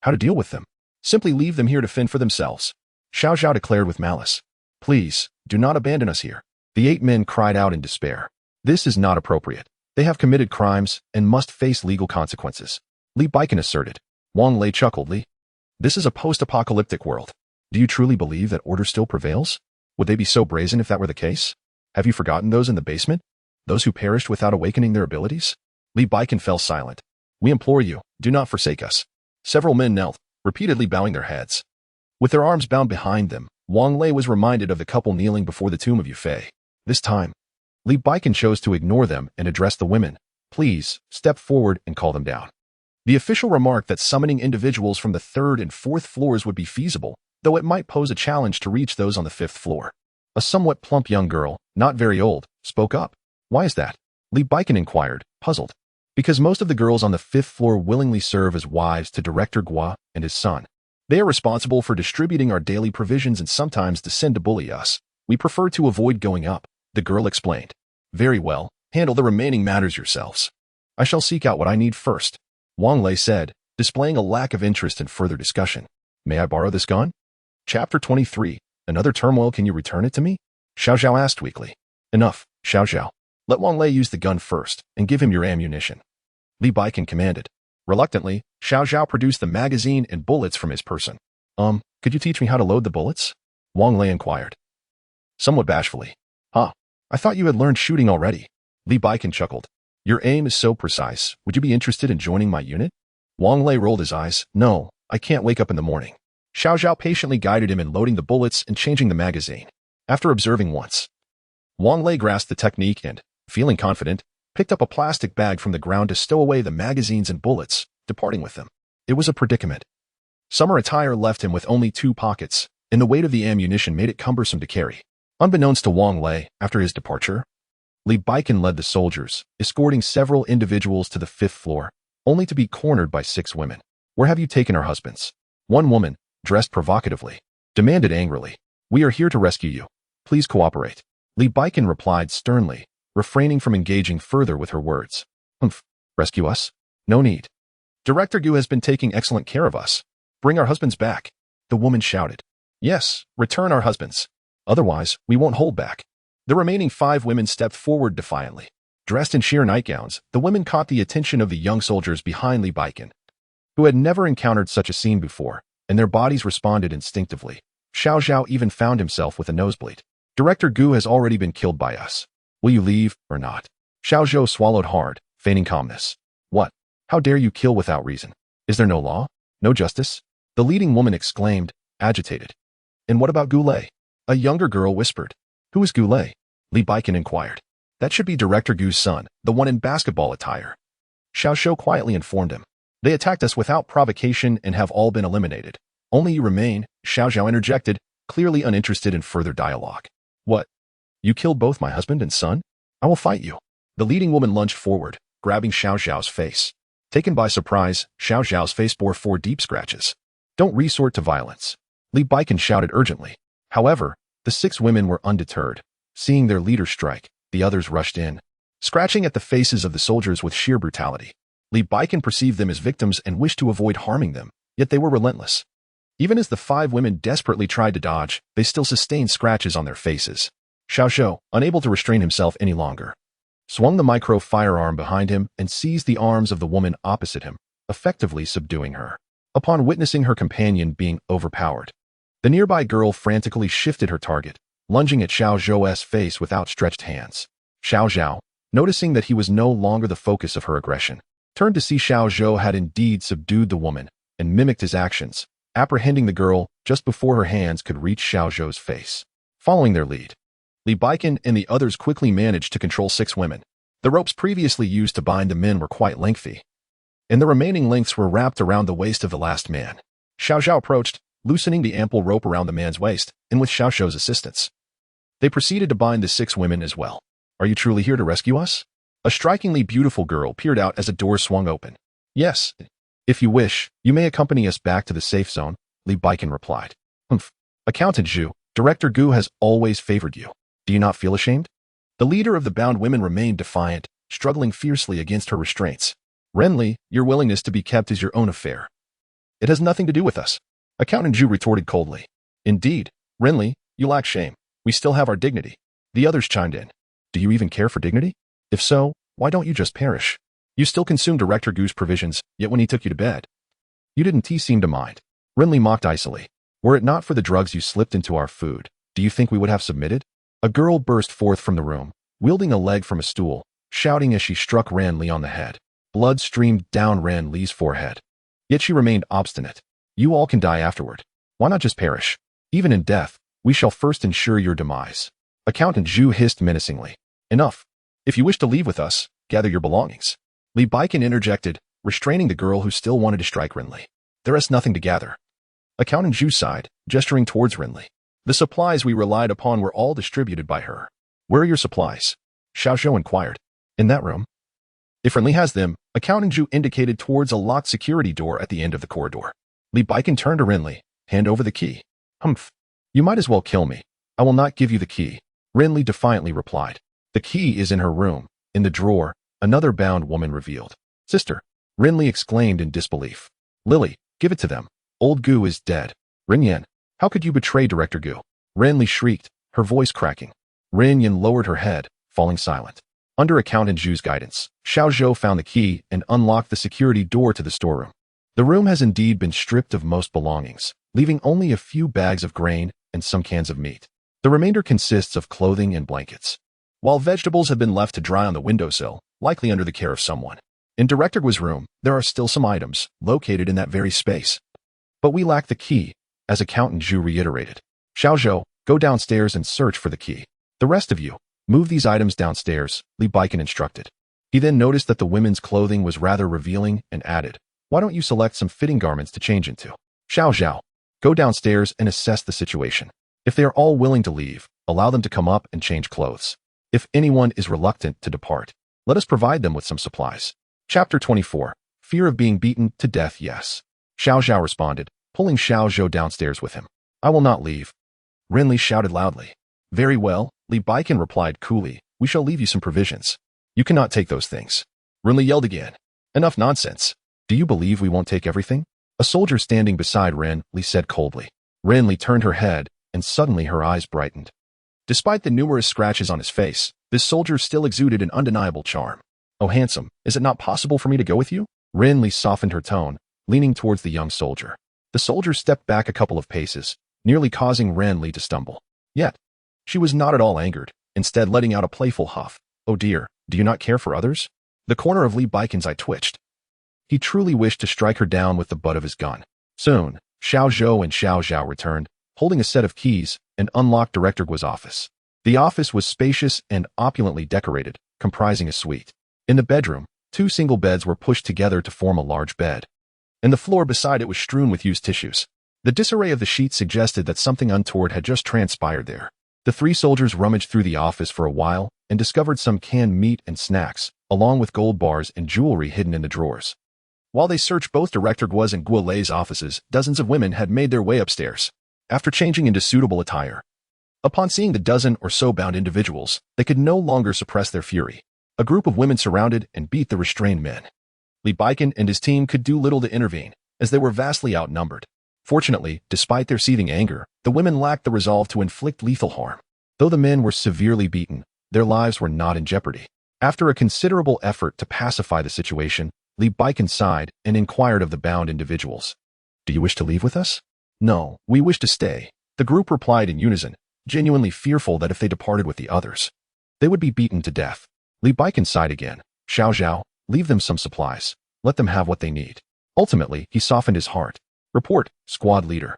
How to deal with them? Simply leave them here to fend for themselves. Xiao Zhao declared with malice. Please, do not abandon us here. The 8 men cried out in despair. This is not appropriate. They have committed crimes and must face legal consequences. Li Baikan asserted. Wang Lei chuckled. Li, this is a post-apocalyptic world. Do you truly believe that order still prevails? Would they be so brazen if that were the case? Have you forgotten those in the basement? Those who perished without awakening their abilities? Li Baikan fell silent. We implore you, do not forsake us. Several men knelt, repeatedly bowing their heads. With their arms bound behind them, Wang Lei was reminded of the couple kneeling before the tomb of Yufei. This time, Li Baikan chose to ignore them and address the women. Please, step forward and call them down. The official remarked that summoning individuals from the 3rd and 4th floors would be feasible, though it might pose a challenge to reach those on the 5th floor. A somewhat plump young girl, not very old, spoke up. Why is that? Li Baikan inquired, puzzled. Because most of the girls on the 5th floor willingly serve as wives to Director Gua and his son. They are responsible for distributing our daily provisions and sometimes descend to bully us. We prefer to avoid going up, the girl explained. Very well, handle the remaining matters yourselves. I shall seek out what I need first, Wang Lei said, displaying a lack of interest in further discussion. May I borrow this gun? Chapter 23. Another turmoil, can you return it to me? Xiao Zhao asked weakly. Enough, Xiao Zhao. Let Wang Lei use the gun first, and give him your ammunition. Li Baikan commanded. Reluctantly, Xiao Zhao produced the magazine and bullets from his person. Could you teach me how to load the bullets? Wang Lei inquired. Somewhat bashfully. I thought you had learned shooting already. Li Baikan chuckled. Your aim is so precise. Would you be interested in joining my unit? Wang Lei rolled his eyes. No, I can't wake up in the morning. Xiao Zhao patiently guided him in loading the bullets and changing the magazine. After observing once, Wang Lei grasped the technique and, feeling confident, picked up a plastic bag from the ground to stow away the magazines and bullets, departing with them. It was a predicament. Summer attire left him with only 2 pockets, and the weight of the ammunition made it cumbersome to carry. Unbeknownst to Wang Lei, after his departure, Li Baikan led the soldiers, escorting several individuals to the 5th floor, only to be cornered by 6 women. Where have you taken our husbands? One woman, dressed provocatively, demanded angrily. We are here to rescue you. Please cooperate. Li Baikan replied sternly, refraining from engaging further with her words. Rescue us? No need. Director Gu has been taking excellent care of us. Bring our husbands back. The woman shouted. Yes, return our husbands. Otherwise, we won't hold back. The remaining 5 women stepped forward defiantly. Dressed in sheer nightgowns, the women caught the attention of the young soldiers behind Li Baikan, who had never encountered such a scene before, and their bodies responded instinctively. Xiao Zhao even found himself with a nosebleed. Director Gu has already been killed by us. Will you leave or not? Xiao Zhao swallowed hard, feigning calmness. What? How dare you kill without reason? Is there no law? No justice? The leading woman exclaimed, agitated. And what about Gu Lei? A younger girl whispered. Who is Gu Lei? Li Baikan inquired. That should be Director Gu's son, the one in basketball attire. Xiao Zhao quietly informed him. They attacked us without provocation and have all been eliminated. Only you remain, Xiao Zhao interjected, clearly uninterested in further dialogue. What? You killed both my husband and son? I will fight you. The leading woman lunged forward, grabbing Xiao Zhao's face. Taken by surprise, Xiao Zhao's face bore 4 deep scratches. Don't resort to violence. Li Baikan shouted urgently. However, the 6 women were undeterred. Seeing their leader strike, the others rushed in, scratching at the faces of the soldiers with sheer brutality. Li Baikan perceived them as victims and wished to avoid harming them, yet they were relentless. Even as the 5 women desperately tried to dodge, they still sustained scratches on their faces. Xiao Zhao, unable to restrain himself any longer, swung the micro firearm behind him and seized the arms of the woman opposite him, effectively subduing her. Upon witnessing her companion being overpowered, the nearby girl frantically shifted her target, lunging at Xiao Zhou's face with outstretched hands. Xiao Zhao, noticing that he was no longer the focus of her aggression, turned to see Xiao Zhou had indeed subdued the woman and mimicked his actions, apprehending the girl just before her hands could reach Xiao Zhou's face. Following their lead, Li Baikan and the others quickly managed to control 6 women. The ropes previously used to bind the men were quite lengthy, and the remaining lengths were wrapped around the waist of the last man. Xiao Zhao approached, loosening the ample rope around the man's waist, and with Xiao Xiao's assistance, they proceeded to bind the 6 women as well. Are you truly here to rescue us? A strikingly beautiful girl peered out as a door swung open. Yes. If you wish, you may accompany us back to the safe zone, Li Baikan replied. Humph. Accountant Zhu, Director Gu has always favored you. Do you not feel ashamed? The leader of the bound women remained defiant, struggling fiercely against her restraints. Renly, your willingness to be kept is your own affair. It has nothing to do with us. Accountant Zhu retorted coldly. Indeed, Renly, you lack shame. We still have our dignity. The others chimed in. Do you even care for dignity? If so, why don't you just perish? You still consume Director Gu's provisions, yet when he took you to bed, you didn't seem to mind. Renly mocked icily. Were it not for the drugs you slipped into our food, do you think we would have submitted? A girl burst forth from the room, wielding a leg from a stool, shouting as she struck Ran Li on the head. Blood streamed down Ran Li's forehead. Yet she remained obstinate. You all can die afterward. Why not just perish? Even in death, we shall first ensure your demise. Accountant Zhu hissed menacingly. Enough. If you wish to leave with us, gather your belongings. Li Baikan interjected, restraining the girl who still wanted to strike Renly. There is nothing to gather. Accountant Zhu sighed, gesturing towards Renly. The supplies we relied upon were all distributed by her. Where are your supplies? Xiao Xiao inquired. In that room. If Renly has them, Accountant Zhu indicated towards a locked security door at the end of the corridor. Li Baikan turned to Renly. Hand over the key. Humph. You might as well kill me. I will not give you the key. Renly defiantly replied. The key is in her room. In the drawer, another bound woman revealed. Sister. Renly exclaimed in disbelief. Lily, give it to them. Old Gu is dead. Renyan, how could you betray Director Gu? Renly shrieked, her voice cracking. Renyan lowered her head, falling silent. Under Accountant Zhu's guidance, Xiao Zhou found the key and unlocked the security door to the storeroom. The room has indeed been stripped of most belongings, leaving only a few bags of grain and some cans of meat. The remainder consists of clothing and blankets, while vegetables have been left to dry on the windowsill, likely under the care of someone. In Director Gu's room, there are still some items located in that very space. But we lack the key, as Accountant Zhu reiterated. Xiao Zhou, go downstairs and search for the key. The rest of you, move these items downstairs, Li Baikan instructed. He then noticed that the women's clothing was rather revealing and added, why don't you select some fitting garments to change into? Xiao Zhao, go downstairs and assess the situation. If they are all willing to leave, allow them to come up and change clothes. If anyone is reluctant to depart, let us provide them with some supplies. Chapter 24. Fear of being beaten to death, yes. Xiao Zhao responded, pulling Xiao Zhou downstairs with him. I will not leave. Renly shouted loudly. Very well, Li Baikan replied coolly, we shall leave you some provisions. You cannot take those things. Renly yelled again. Enough nonsense. Do you believe we won't take everything? A soldier standing beside Renly said coldly. Renly turned her head, and suddenly her eyes brightened. Despite the numerous scratches on his face, this soldier still exuded an undeniable charm. Oh handsome, is it not possible for me to go with you? Renly softened her tone, leaning towards the young soldier. The soldier stepped back a couple of paces, nearly causing Renly to stumble. Yet, she was not at all angered, instead letting out a playful huff. Oh dear, do you not care for others? The corner of Li Baikan's eye twitched. He truly wished to strike her down with the butt of his gun. Soon, Xiao Zhou and Xiao Zhao returned, holding a set of keys, and unlocked Director Gu's office. The office was spacious and opulently decorated, comprising a suite. In the bedroom, 2 single beds were pushed together to form a large bed, and the floor beside it was strewn with used tissues. The disarray of the sheets suggested that something untoward had just transpired there. The 3 soldiers rummaged through the office for a while and discovered some canned meat and snacks, along with gold bars and jewelry hidden in the drawers. While they searched both Director Gu's and Guo Lei's offices, dozens of women had made their way upstairs. After changing into suitable attire, upon seeing the dozen or so bound individuals, they could no longer suppress their fury. A group of women surrounded and beat the restrained men. Li Baikan and his team could do little to intervene, as they were vastly outnumbered. Fortunately, despite their seething anger, the women lacked the resolve to inflict lethal harm. Though the men were severely beaten, their lives were not in jeopardy. After a considerable effort to pacify the situation, Li Baikan sighed and inquired of the bound individuals. Do you wish to leave with us? No, we wish to stay. The group replied in unison, genuinely fearful that if they departed with the others, they would be beaten to death. Li Baikan sighed again. Xiao Zhao, leave them some supplies. Let them have what they need. Ultimately, he softened his heart. Report, squad leader.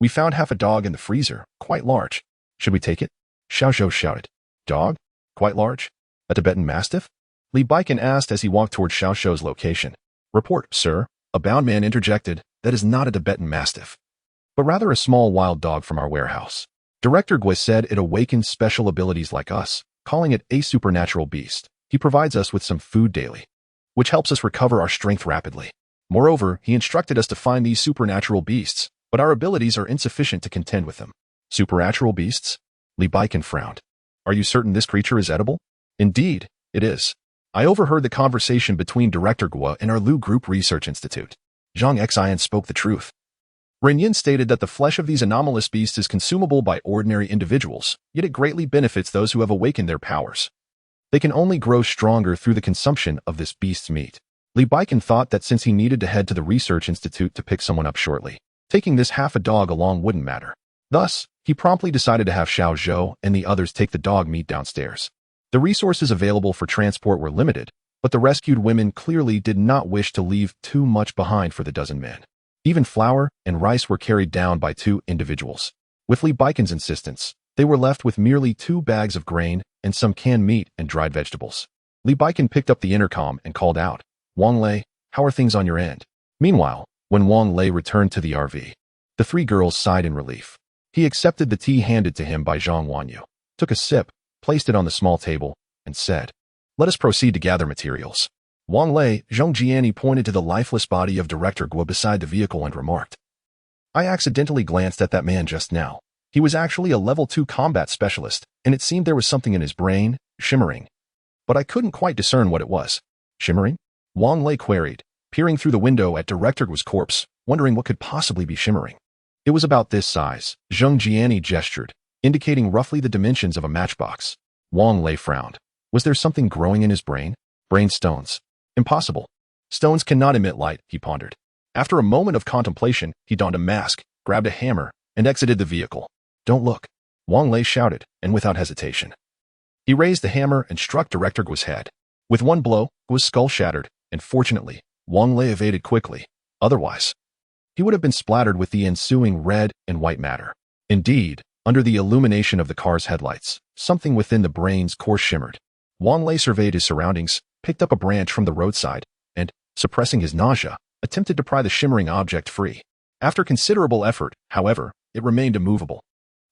We found half a dog in the freezer, quite large. Should we take it? Xiao Zhou shouted. Dog? Quite large? A Tibetan Mastiff? Li Baikan asked as he walked toward Xiao Zhou's location. Report, sir. A bound man interjected. That is not a Tibetan Mastiff. but rather a small wild dog from our warehouse. Director Gui said it awakens special abilities like us, calling it a supernatural beast. He provides us with some food daily, which helps us recover our strength rapidly. Moreover, he instructed us to find these supernatural beasts, but our abilities are insufficient to contend with them. Supernatural beasts? Li Baikan frowned. Are you certain this creature is edible? Indeed, it is. I overheard the conversation between Director Gua and our Lu Group Research Institute. Zhang Xian spoke the truth. Renyin stated that the flesh of these anomalous beasts is consumable by ordinary individuals, yet it greatly benefits those who have awakened their powers. They can only grow stronger through the consumption of this beast's meat. Li Baikan thought that since he needed to head to the research institute to pick someone up shortly, taking this half a dog along wouldn't matter. Thus, he promptly decided to have Xiao Zhou and the others take the dog meat downstairs. The resources available for transport were limited, but the rescued women clearly did not wish to leave too much behind for the dozen men. Even flour and rice were carried down by 2 individuals. With Li Baikan's insistence, they were left with merely 2 bags of grain and some canned meat and dried vegetables. Li Baikan picked up the intercom and called out, Wang Lei, how are things on your end? Meanwhile, when Wang Lei returned to the RV, the 3 girls sighed in relief. He accepted the tea handed to him by Zhang Wanyu, took a sip, placed it on the small table, and said, let us proceed to gather materials. Wang Lei, Zhong Jiani pointed to the lifeless body of Director Gua beside the vehicle and remarked, I accidentally glanced at that man just now. He was actually a level 2 combat specialist, and it seemed there was something in his brain, shimmering. But I couldn't quite discern what it was. Shimmering? Wang Lei queried, peering through the window at Director Gua's corpse, wondering what could possibly be shimmering. It was about this size. Zhong Jiani gestured, indicating roughly the dimensions of a matchbox. Wang Lei frowned. Was there something growing in his brain? Brain stones. Impossible. Stones cannot emit light, he pondered. After a moment of contemplation, he donned a mask, grabbed a hammer, and exited the vehicle. Don't look, Wang Lei shouted, and without hesitation. He raised the hammer and struck Director Gua's head. With one blow, Gua's skull shattered, and fortunately, Wang Lei evaded quickly. Otherwise, he would have been splattered with the ensuing red and white matter. Indeed, under the illumination of the car's headlights, something within the brain's core shimmered. Wang Lei surveyed his surroundings, picked up a branch from the roadside, and, suppressing his nausea, attempted to pry the shimmering object free. After considerable effort, however, it remained immovable.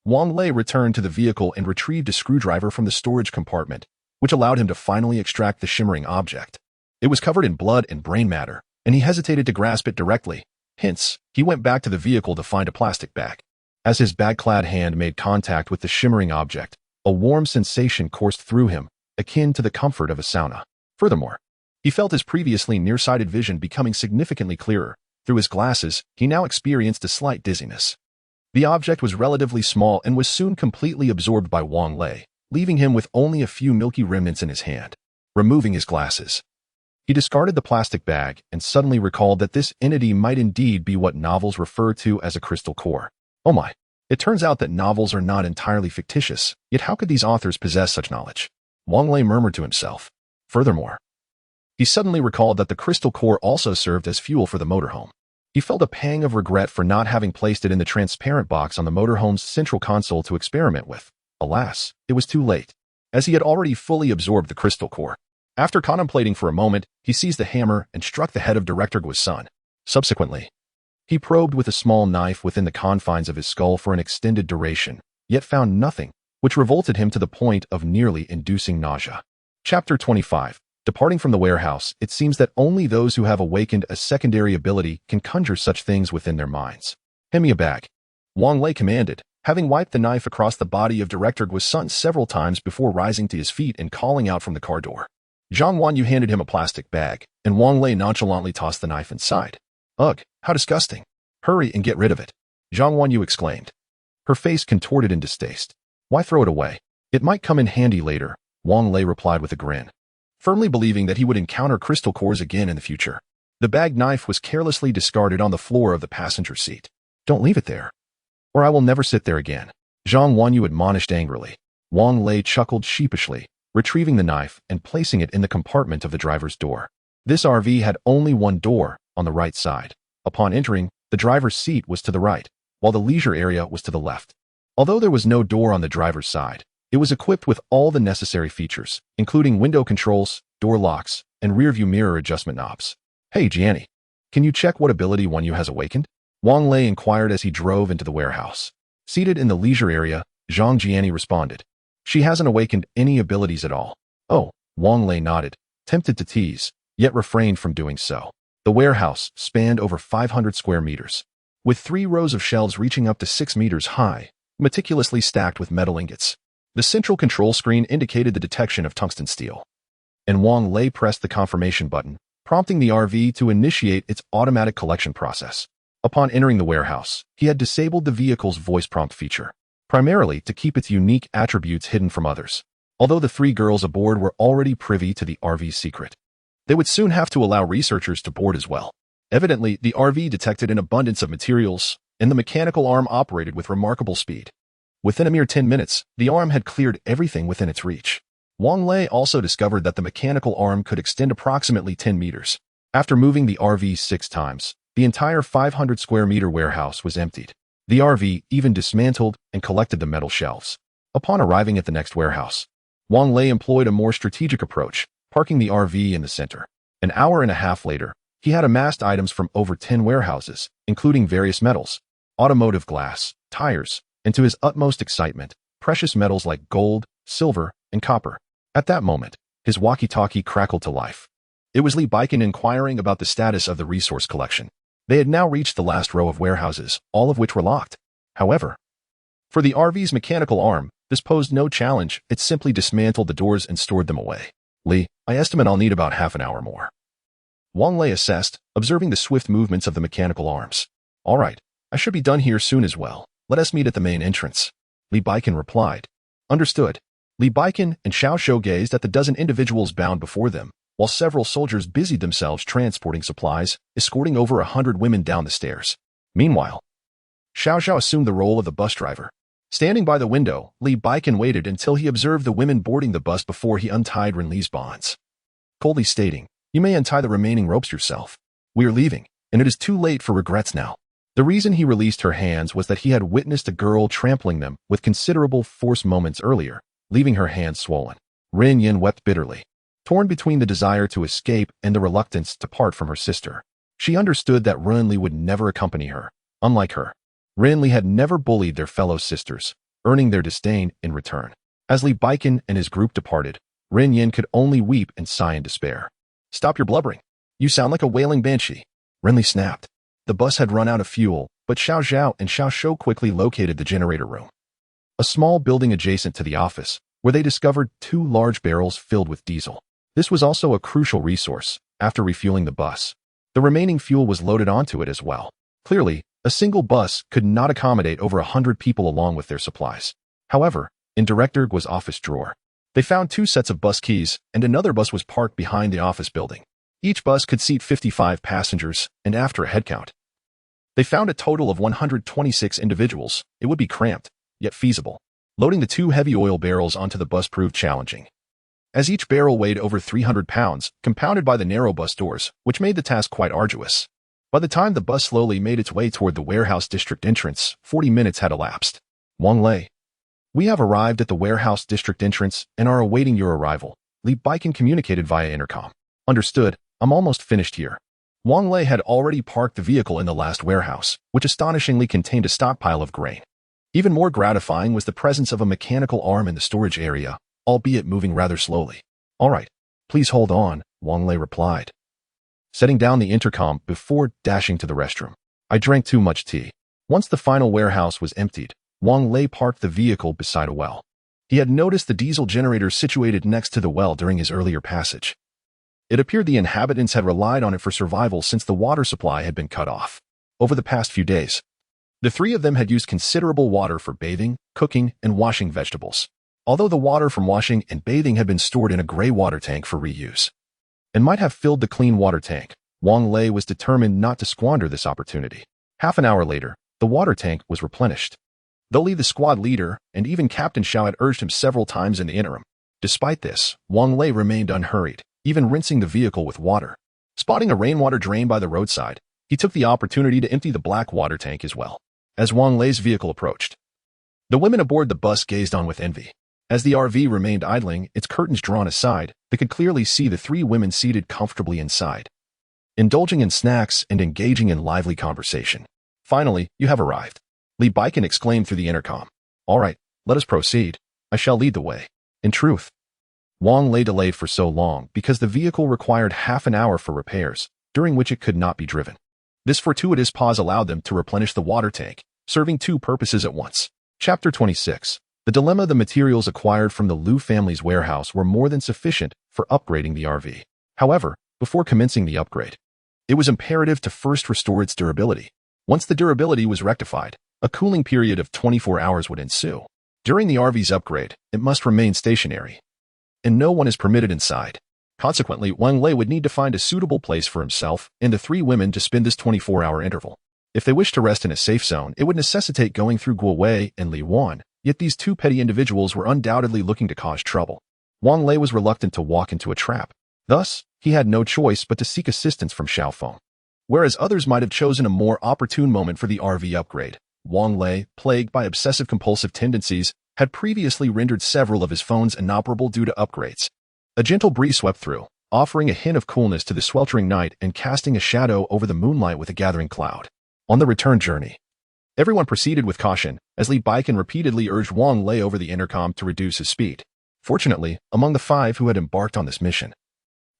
Wang Lei returned to the vehicle and retrieved a screwdriver from the storage compartment, which allowed him to finally extract the shimmering object. It was covered in blood and brain matter, and he hesitated to grasp it directly. Hence, he went back to the vehicle to find a plastic bag. As his bag-clad hand made contact with the shimmering object, a warm sensation coursed through him, akin to the comfort of a sauna. Furthermore, he felt his previously nearsighted vision becoming significantly clearer. Through his glasses, he now experienced a slight dizziness. The object was relatively small and was soon completely absorbed by Wang Lei, leaving him with only a few milky remnants in his hand. Removing his glasses, he discarded the plastic bag and suddenly recalled that this entity might indeed be what novels refer to as a crystal core. Oh my! It turns out that novels are not entirely fictitious, yet how could these authors possess such knowledge? Wang Lei murmured to himself. Furthermore, he suddenly recalled that the crystal core also served as fuel for the motorhome. He felt a pang of regret for not having placed it in the transparent box on the motorhome's central console to experiment with. Alas, it was too late, as he had already fully absorbed the crystal core. After contemplating for a moment, he seized the hammer and struck the head of Director Gua's son. Subsequently, he probed with a small knife within the confines of his skull for an extended duration, yet found nothing, which revolted him to the point of nearly inducing nausea. Chapter 25. Departing from the warehouse, it seems that only those who have awakened a secondary ability can conjure such things within their minds. Hand me a bag, Wang Lei commanded, having wiped the knife across the body of Director Gua's son several times before rising to his feet and calling out from the car door. Zhang Wanyu handed him a plastic bag, and Wang Lei nonchalantly tossed the knife inside. Ugh, how disgusting. Hurry and get rid of it, Zhang Wanyu exclaimed. Her face contorted in distaste. Why throw it away? It might come in handy later, Wang Lei replied with a grin, firmly believing that he would encounter crystal cores again in the future. The bag knife was carelessly discarded on the floor of the passenger seat. Don't leave it there, or I will never sit there again, Zhang Wanyu admonished angrily. Wang Lei chuckled sheepishly, retrieving the knife and placing it in the compartment of the driver's door. This RV had only one door, on the right side. Upon entering, the driver's seat was to the right, while the leisure area was to the left. Although there was no door on the driver's side, it was equipped with all the necessary features, including window controls, door locks, and rearview mirror adjustment knobs. Hey, Gianni, can you check what ability Wanyu has awakened? Wang Lei inquired as he drove into the warehouse. Seated in the leisure area, Zhang Jiani responded. She hasn't awakened any abilities at all. Oh, Wang Lei nodded, tempted to tease, yet refrained from doing so. The warehouse spanned over 500 square meters, with 3 rows of shelves reaching up to 6 meters high, meticulously stacked with metal ingots. The central control screen indicated the detection of tungsten steel, and Wang Lei pressed the confirmation button, prompting the RV to initiate its automatic collection process. Upon entering the warehouse, he had disabled the vehicle's voice prompt feature, primarily to keep its unique attributes hidden from others. Although the 3 girls aboard were already privy to the RV's secret, they would soon have to allow researchers to board as well. Evidently, the RV detected an abundance of materials, and the mechanical arm operated with remarkable speed. Within a mere 10 minutes, the arm had cleared everything within its reach. Wang Lei also discovered that the mechanical arm could extend approximately 10 meters. After moving the RV 6 times, the entire 500 square meter warehouse was emptied. The RV even dismantled and collected the metal shelves. Upon arriving at the next warehouse, Wang Lei employed a more strategic approach, parking the RV in the center. An hour and a half later, he had amassed items from over 10 warehouses, including various metals, automotive glass, tires, and to his utmost excitement, precious metals like gold, silver, and copper. At that moment, his walkie-talkie crackled to life. It was Li Baiken inquiring about the status of the resource collection. They had now reached the last row of warehouses, all of which were locked. However, for the RV's mechanical arm, this posed no challenge. It simply dismantled the doors and stored them away. Li, I estimate I'll need about half an hour more. Wang Lei assessed, observing the swift movements of the mechanical arms. All right, I should be done here soon as well. Let us meet at the main entrance. Li Baiken replied. Understood. Li Baiken and Xiao Shou gazed at the dozen individuals bound before them, while several soldiers busied themselves transporting supplies, escorting over 100 women down the stairs. Meanwhile, Xiao Shou assumed the role of the bus driver. Standing by the window, Li Baiken waited until he observed the women boarding the bus before he untied Renli's bonds. Coldly stating, you may untie the remaining ropes yourself. We are leaving, and it is too late for regrets now. The reason he released her hands was that he had witnessed a girl trampling them with considerable force moments earlier, leaving her hands swollen. Ren Yin wept bitterly, torn between the desire to escape and the reluctance to part from her sister. She understood that Renli would never accompany her. Unlike her, Renli had never bullied their fellow sisters, earning their disdain in return. As Li Baiken and his group departed, Ren Yin could only weep and sigh in despair. Stop your blubbering. You sound like a wailing banshee. Renli snapped. The bus had run out of fuel, but Xiao Zhao and Xiao Shou quickly located the generator room, a small building adjacent to the office, where they discovered 2 large barrels filled with diesel. This was also a crucial resource. After refueling the bus, the remaining fuel was loaded onto it as well. Clearly, a single bus could not accommodate over 100 people along with their supplies. However, in Director Guo's office drawer, they found 2 sets of bus keys, and another bus was parked behind the office building. Each bus could seat 55 passengers, and after a head count, they found a total of 126 individuals. It would be cramped, yet feasible. Loading the 2 heavy oil barrels onto the bus proved challenging, as each barrel weighed over 300 pounds, compounded by the narrow bus doors, which made the task quite arduous. By the time the bus slowly made its way toward the warehouse district entrance, 40 minutes had elapsed. Wang Lei, we have arrived at the warehouse district entrance and are awaiting your arrival. Li Baiken communicated via intercom. Understood, I'm almost finished here. Wang Lei had already parked the vehicle in the last warehouse, which astonishingly contained a stockpile of grain. Even more gratifying was the presence of a mechanical arm in the storage area, albeit moving rather slowly. All right, please hold on, Wang Lei replied, setting down the intercom before dashing to the restroom. I drank too much tea. Once the final warehouse was emptied, Wang Lei parked the vehicle beside a well. He had noticed the diesel generator situated next to the well during his earlier passage. It appeared the inhabitants had relied on it for survival since the water supply had been cut off. Over the past few days, the 3 of them had used considerable water for bathing, cooking, and washing vegetables, although the water from washing and bathing had been stored in a gray water tank for reuse and might have filled the clean water tank. Wang Lei was determined not to squander this opportunity. Half an hour later, the water tank was replenished. Though Li, the squad leader, and even Captain Xiao had urged him several times in the interim. Despite this, Wang Lei remained unhurried, even rinsing the vehicle with water. Spotting a rainwater drain by the roadside, he took the opportunity to empty the black water tank as well. As Wang Lei's vehicle approached, the women aboard the bus gazed on with envy. As the RV remained idling, its curtains drawn aside, they could clearly see the 3 women seated comfortably inside, indulging in snacks and engaging in lively conversation. Finally, you have arrived. Li Baikan exclaimed through the intercom. All right, let us proceed. I shall lead the way. In truth, Wang Lei delayed for so long because the vehicle required half an hour for repairs, during which it could not be driven. This fortuitous pause allowed them to replenish the water tank, serving two purposes at once. Chapter 26. The dilemma. The materials acquired from the Liu family's warehouse were more than sufficient for upgrading the RV. However, before commencing the upgrade, it was imperative to first restore its durability. Once the durability was rectified, a cooling period of 24 hours would ensue. During the RV's upgrade, it must remain stationary, and no one is permitted inside. Consequently, Wang Lei would need to find a suitable place for himself and the three women to spend this 24-hour interval. If they wished to rest in a safe zone, it would necessitate going through Guo Wei and Li Wan, yet these two petty individuals were undoubtedly looking to cause trouble. Wang Lei was reluctant to walk into a trap. Thus, he had no choice but to seek assistance from Xiaofeng. Whereas others might have chosen a more opportune moment for the RV upgrade, Wang Lei, plagued by obsessive-compulsive tendencies, had previously rendered several of his phones inoperable due to upgrades. A gentle breeze swept through, offering a hint of coolness to the sweltering night and casting a shadow over the moonlight with a gathering cloud. On the return journey, everyone proceeded with caution, as Li Baikan repeatedly urged Wang Lei over the intercom to reduce his speed. Fortunately, among the 5 who had embarked on this mission,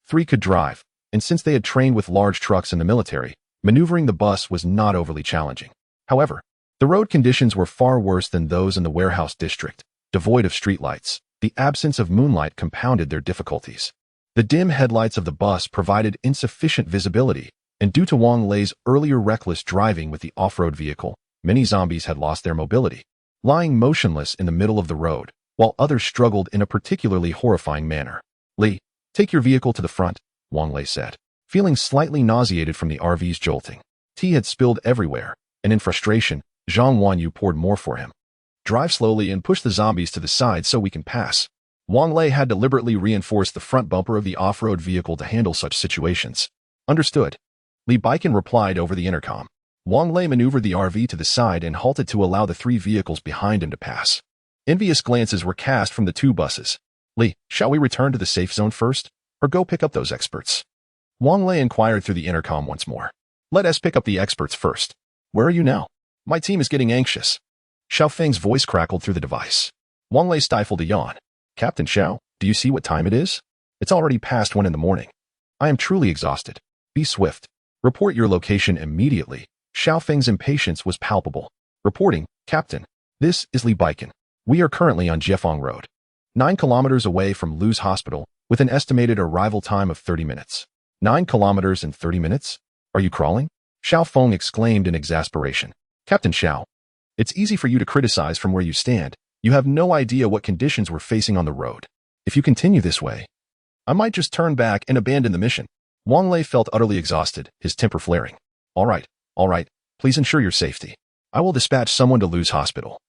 3 could drive, and since they had trained with large trucks in the military, maneuvering the bus was not overly challenging. However, the road conditions were far worse than those in the warehouse district. Devoid of streetlights, the absence of moonlight compounded their difficulties. The dim headlights of the bus provided insufficient visibility, and due to Wang Lei's earlier reckless driving with the off-road vehicle, many zombies had lost their mobility, lying motionless in the middle of the road, while others struggled in a particularly horrifying manner. Li, take your vehicle to the front, Wang Lei said, feeling slightly nauseated from the RV's jolting. Tea had spilled everywhere, and in frustration, Zhang Wanyu poured more for him. Drive slowly and push the zombies to the side so we can pass. Wang Lei had deliberately reinforced the front bumper of the off-road vehicle to handle such situations. Understood. Li Baikan replied over the intercom. Wang Lei maneuvered the RV to the side and halted to allow the 3 vehicles behind him to pass. Envious glances were cast from the 2 buses. Li, shall we return to the safe zone first, or go pick up those experts? Wang Lei inquired through the intercom once more. Let us pick up the experts first. Where are you now? My team is getting anxious. Xiaofeng's voice crackled through the device. Wang Lei stifled a yawn. Captain Xiao, do you see what time it is? It's already past 1 in the morning. I am truly exhausted. Be swift. Report your location immediately. Xiaofeng's impatience was palpable. Reporting, Captain. This is Li Baikan. We are currently on Jiefeng Road, 9 kilometers away from Lu's hospital, with an estimated arrival time of 30 minutes. 9 kilometers and 30 minutes? Are you crawling? Xiaofeng exclaimed in exasperation. Captain Xiao, it's easy for you to criticize from where you stand. You have no idea what conditions we're facing on the road. If you continue this way, I might just turn back and abandon the mission. Wang Lei felt utterly exhausted, his temper flaring. All right, please ensure your safety. I will dispatch someone to Lu's hospital.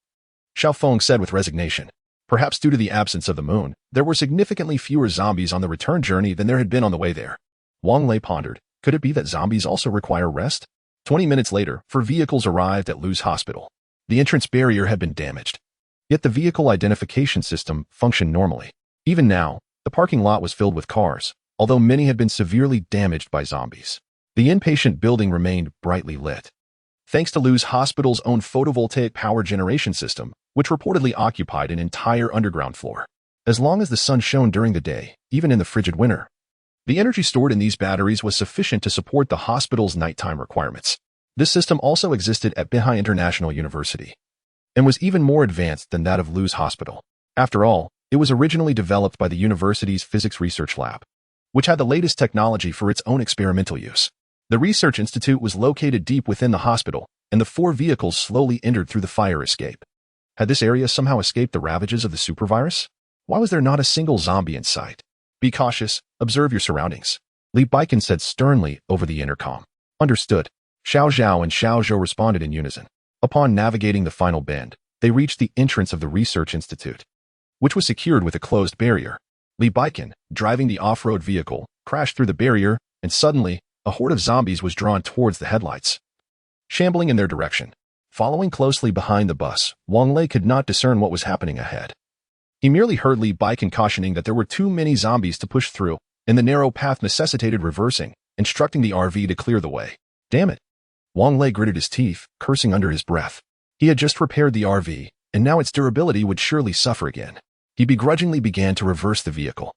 Xiaofeng said with resignation. Perhaps due to the absence of the moon, there were significantly fewer zombies on the return journey than there had been on the way there. Wang Lei pondered, could it be that zombies also require rest? 20 minutes later, 4 vehicles arrived at Lu's hospital. The entrance barrier had been damaged. Yet the vehicle identification system functioned normally. Even now, the parking lot was filled with cars, although many had been severely damaged by zombies. The inpatient building remained brightly lit, thanks to Lu's hospital's own photovoltaic power generation system, which reportedly occupied an entire underground floor. As long as the sun shone during the day, even in the frigid winter, the energy stored in these batteries was sufficient to support the hospital's nighttime requirements. This system also existed at Beihai International University, and was even more advanced than that of Lu's hospital. After all, it was originally developed by the university's physics research lab, which had the latest technology for its own experimental use. The research institute was located deep within the hospital, and the 4 vehicles slowly entered through the fire escape. Had this area somehow escaped the ravages of the supervirus? Why was there not a single zombie in sight? Be cautious, observe your surroundings, Li Baikan said sternly over the intercom. Understood. Xiao Zhao and Xiao Zhou responded in unison. Upon navigating the final bend, they reached the entrance of the research institute, which was secured with a closed barrier. Li Baikan, driving the off-road vehicle, crashed through the barrier, and suddenly, a horde of zombies was drawn towards the headlights, shambling in their direction. Following closely behind the bus, Wang Lei could not discern what was happening ahead. He merely heard Li Baikan cautioning that there were too many zombies to push through, and the narrow path necessitated reversing, instructing the RV to clear the way. Damn it. Wang Lei gritted his teeth, cursing under his breath. He had just repaired the RV, and now its durability would surely suffer again. He begrudgingly began to reverse the vehicle.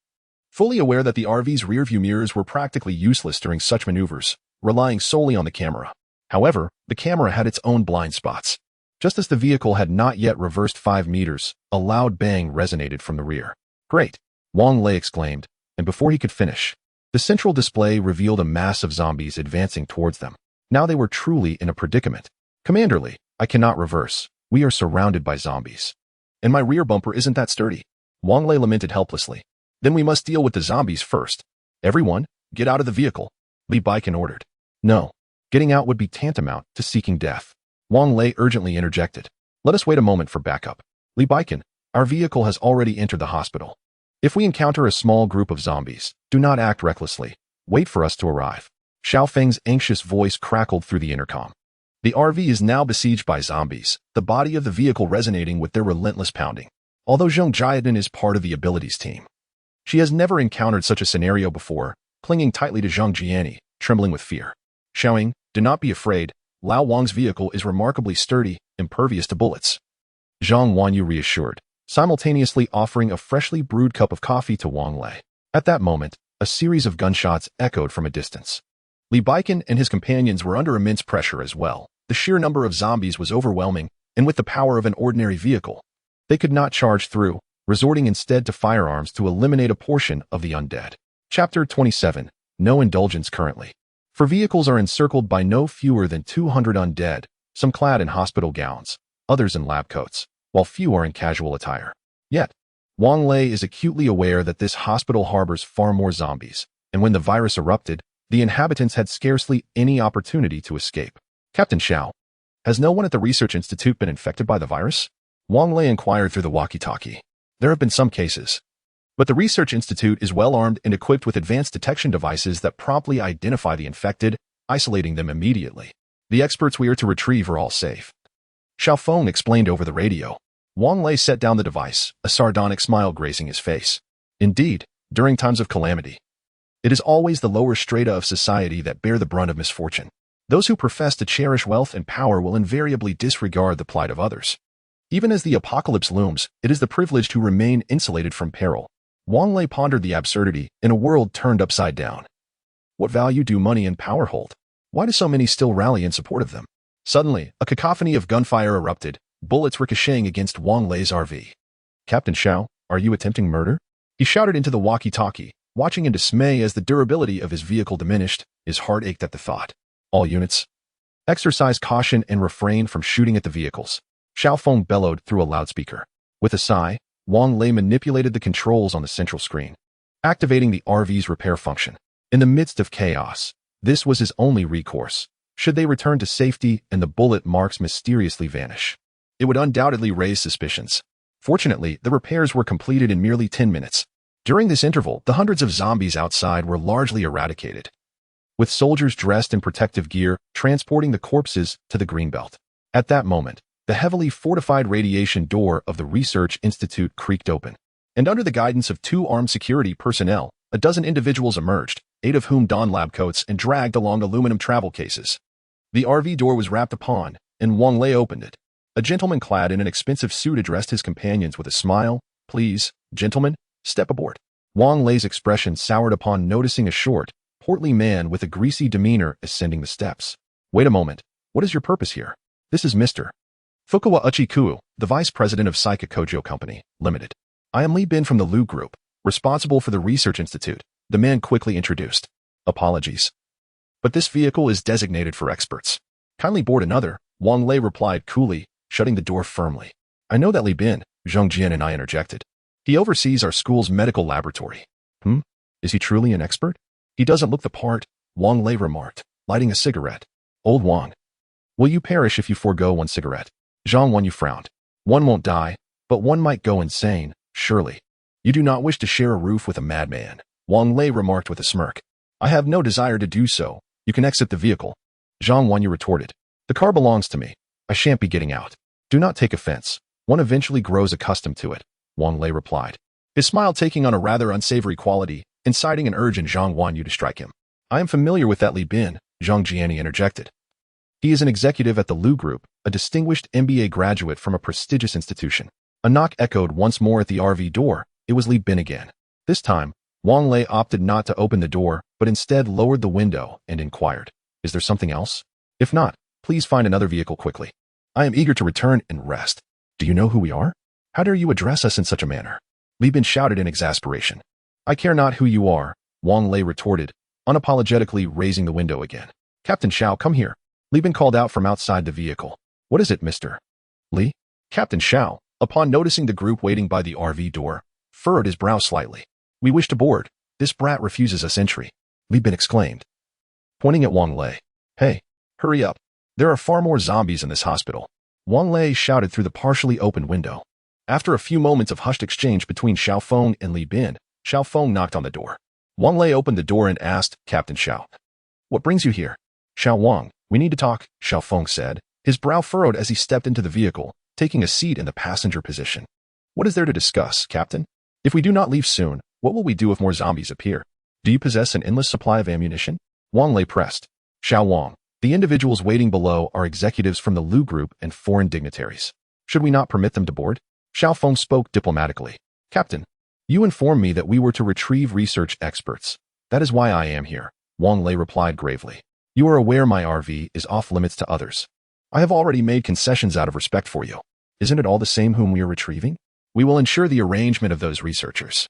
Fully aware that the RV's rearview mirrors were practically useless during such maneuvers, relying solely on the camera. However, the camera had its own blind spots. Just as the vehicle had not yet reversed 5 meters, a loud bang resonated from the rear. "Great!" Wang Lei exclaimed, and before he could finish, the central display revealed a mass of zombies advancing towards them. Now they were truly in a predicament. "Commander Lee, I cannot reverse. We are surrounded by zombies. And my rear bumper isn't that sturdy." Wang Lei lamented helplessly. "Then we must deal with the zombies first. Everyone, get out of the vehicle," Li Baikan ordered. "No. Getting out would be tantamount to seeking death." Wang Lei urgently interjected. "Let us wait a moment for backup. Li Baikan, our vehicle has already entered the hospital. If we encounter a small group of zombies, do not act recklessly. Wait for us to arrive." Xiao Feng's anxious voice crackled through the intercom. The RV is now besieged by zombies, the body of the vehicle resonating with their relentless pounding. Although Zheng Jiadan is part of the abilities team, she has never encountered such a scenario before, clinging tightly to Zheng Jiani, trembling with fear. Shouting, "Do not be afraid. Lao Wang's vehicle is remarkably sturdy, impervious to bullets." Zhang Wanyu reassured, simultaneously offering a freshly brewed cup of coffee to Wang Lei. At that moment, a series of gunshots echoed from a distance. Li Baikan and his companions were under immense pressure as well. The sheer number of zombies was overwhelming, and with the power of an ordinary vehicle, they could not charge through, resorting instead to firearms to eliminate a portion of the undead. Chapter 27. No indulgence currently. For vehicles are encircled by no fewer than 200 undead, some clad in hospital gowns, others in lab coats, while few are in casual attire. Yet, Wang Lei is acutely aware that this hospital harbors far more zombies, and when the virus erupted, the inhabitants had scarcely any opportunity to escape. "Captain Xiao, has no one at the Research Institute been infected by the virus?" Wang Lei inquired through the walkie-talkie. "There have been some cases, but the Research Institute is well armed and equipped with advanced detection devices that promptly identify the infected, isolating them immediately. The experts we are to retrieve are all safe." Xiao Feng explained over the radio. Wang Lei set down the device, a sardonic smile gracing his face. Indeed, during times of calamity, it is always the lower strata of society that bear the brunt of misfortune. Those who profess to cherish wealth and power will invariably disregard the plight of others. Even as the apocalypse looms, it is the privileged who remain insulated from peril. Wang Lei pondered the absurdity in a world turned upside down. What value do money and power hold? Why do so many still rally in support of them? Suddenly, a cacophony of gunfire erupted, bullets ricocheting against Wang Lei's RV. "Captain Xiao, are you attempting murder?" He shouted into the walkie-talkie, watching in dismay as the durability of his vehicle diminished. His heart ached at the thought. "All units, exercise caution and refrain from shooting at the vehicles," Xiao Feng bellowed through a loudspeaker. With a sigh, Wang Lei manipulated the controls on the central screen, activating the RV's repair function. In the midst of chaos, this was his only recourse. Should they return to safety and the bullet marks mysteriously vanish, it would undoubtedly raise suspicions. Fortunately, the repairs were completed in merely 10 minutes. During this interval, the hundreds of zombies outside were largely eradicated, with soldiers dressed in protective gear transporting the corpses to the Greenbelt. At that moment, the heavily fortified radiation door of the Research Institute creaked open, and under the guidance of 2 armed security personnel, a dozen individuals emerged, 8 of whom donned lab coats and dragged along aluminum travel cases. The RV door was rapped upon, and Wang Lei opened it. A gentleman clad in an expensive suit addressed his companions with a smile. "Please, gentlemen, step aboard." Wang Lei's expression soured upon noticing a short, portly man with a greasy demeanor ascending the steps. "Wait a moment. What is your purpose here?" "This is Mr. Fukawa Uchiku, the vice president of Saika Kojo Company, Limited. I am Li Bin from the Lu Group, responsible for the Research Institute," the man quickly introduced. "Apologies, but this vehicle is designated for experts. Kindly board another," Wang Lei replied coolly, shutting the door firmly. "I know that Li Bin," Zheng Jian and I interjected. "He oversees our school's medical laboratory." Is he truly an expert?" "He doesn't look the part," Wang Lei remarked, lighting a cigarette. "Old Wang, will you perish if you forego one cigarette?" Zhang Wanyu frowned. "One won't die, but one might go insane, surely." "You do not wish to share a roof with a madman," Wang Lei remarked with a smirk. "I have no desire to do so. You can exit the vehicle." Zhang Wanyu retorted. "The car belongs to me. I shan't be getting out." "Do not take offense. One eventually grows accustomed to it," Wang Lei replied, his smile taking on a rather unsavory quality, inciting an urge in Zhang Wanyu to strike him. "I am familiar with that Li Bin," Zhang Jiani interjected. He is an executive at the Lu Group, a distinguished MBA graduate from a prestigious institution. A knock echoed once more at the RV door. It was Li Bin again. This time, Wang Lei opted not to open the door, but instead lowered the window and inquired, "Is there something else? If not, please find another vehicle quickly. I am eager to return and rest. Do you know who we are? How dare you address us in such a manner?" Li Bin shouted in exasperation. "I care not who you are," Wang Lei retorted, unapologetically raising the window again. "Captain Xiao, come here." Li Bin called out from outside the vehicle. "What is it, Mr. Li?" Captain Xiao, upon noticing the group waiting by the RV door, furrowed his brow slightly. "We wish to board. This brat refuses us entry," Li Bin exclaimed, pointing at Wang Lei. "Hey, hurry up. There are far more zombies in this hospital," Wang Lei shouted through the partially opened window. After a few moments of hushed exchange between Xiao Feng and Li Bin, Xiao Feng knocked on the door. Wang Lei opened the door and asked, "Captain Xiao, what brings you here?" "Xiao Wang, we need to talk," Xiao Feng said, his brow furrowed as he stepped into the vehicle, taking a seat in the passenger position. "What is there to discuss, Captain? If we do not leave soon, what will we do if more zombies appear? Do you possess an endless supply of ammunition?" Wang Lei pressed. "Xiao Wang, the individuals waiting below are executives from the Lu Group and foreign dignitaries. Should we not permit them to board?" Xiao Feng spoke diplomatically. "Captain, you informed me that we were to retrieve research experts. That is why I am here," Wang Lei replied gravely. "You are aware my RV is off limits to others. I have already made concessions out of respect for you. Isn't it all the same whom we are retrieving? We will ensure the arrangement of those researchers.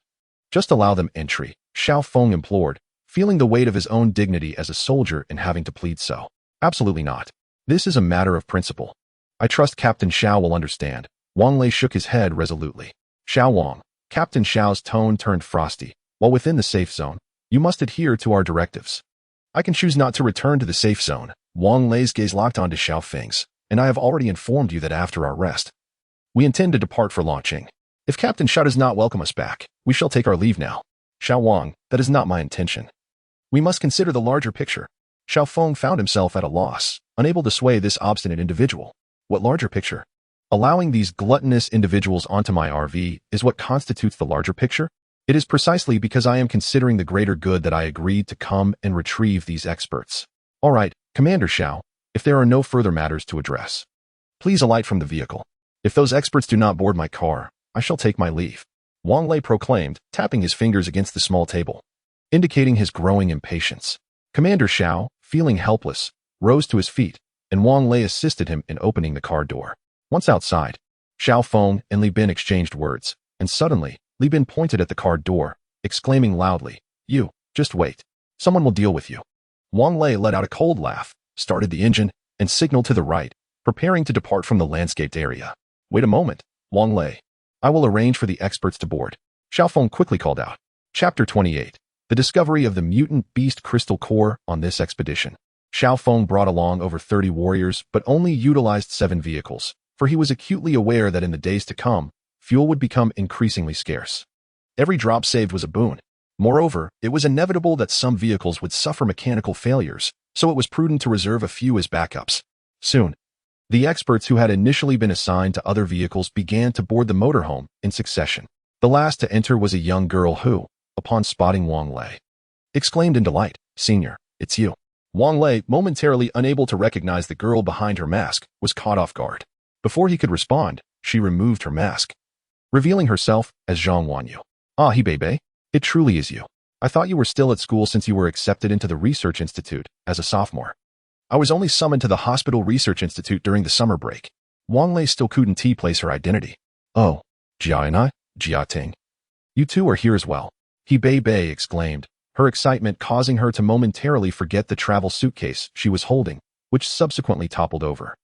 Just allow them entry," Xiao Feng implored, feeling the weight of his own dignity as a soldier and having to plead so. "Absolutely not. This is a matter of principle. I trust Captain Xiao will understand." Wang Lei shook his head resolutely. "Xiao Wang," Captain Xiao's tone turned frosty. "While within the safe zone, you must adhere to our directives." "I can choose not to return to the safe zone." Wang Lei's gaze locked onto Xiao Feng's. "And I have already informed you that after our rest, we intend to depart for Longqing. If Captain Xiao does not welcome us back, we shall take our leave now." "Xiao Wang, that is not my intention. We must consider the larger picture." Xiao Feng found himself at a loss, unable to sway this obstinate individual. "What larger picture? Allowing these gluttonous individuals onto my RV is what constitutes the larger picture? It is precisely because I am considering the greater good that I agreed to come and retrieve these experts." "All right, Commander Xiao, if there are no further matters to address, please alight from the vehicle. If those experts do not board my car, I shall take my leave," Wang Lei proclaimed, tapping his fingers against the small table, indicating his growing impatience. Commander Xiao, feeling helpless, rose to his feet, and Wang Lei assisted him in opening the car door. Once outside, Xiao Feng and Li Bin exchanged words, and suddenly, Li Bin pointed at the car door, exclaiming loudly, "You, just wait. Someone will deal with you." Wang Lei let out a cold laugh, started the engine, and signaled to the right, preparing to depart from the landscaped area. "Wait a moment, Wang Lei. I will arrange for the experts to board," Xiao Feng quickly called out. Chapter 28. The discovery of the mutant beast crystal core. On this expedition, Xiao Feng brought along over 30 warriors but only utilized 7 vehicles, for he was acutely aware that in the days to come, fuel would become increasingly scarce. Every drop saved was a boon. Moreover, it was inevitable that some vehicles would suffer mechanical failures, so it was prudent to reserve a few as backups. Soon, the experts who had initially been assigned to other vehicles began to board the motorhome in succession. The last to enter was a young girl who, upon spotting Wang Lei, exclaimed in delight, "Senior, it's you." Wang Lei, momentarily unable to recognize the girl behind her mask, was caught off guard. Before he could respond, she removed her mask, revealing herself as Zhang Wanyu. "Ah, Hebei, it truly is you. I thought you were still at school since you were accepted into the Research Institute as a sophomore. I was only summoned to the Hospital Research Institute during the summer break." Wang Lei still couldn't place her identity. "Oh, Jia and I, Jia Ting. You two are here as well," Hebei exclaimed, her excitement causing her to momentarily forget the travel suitcase she was holding, which subsequently toppled over.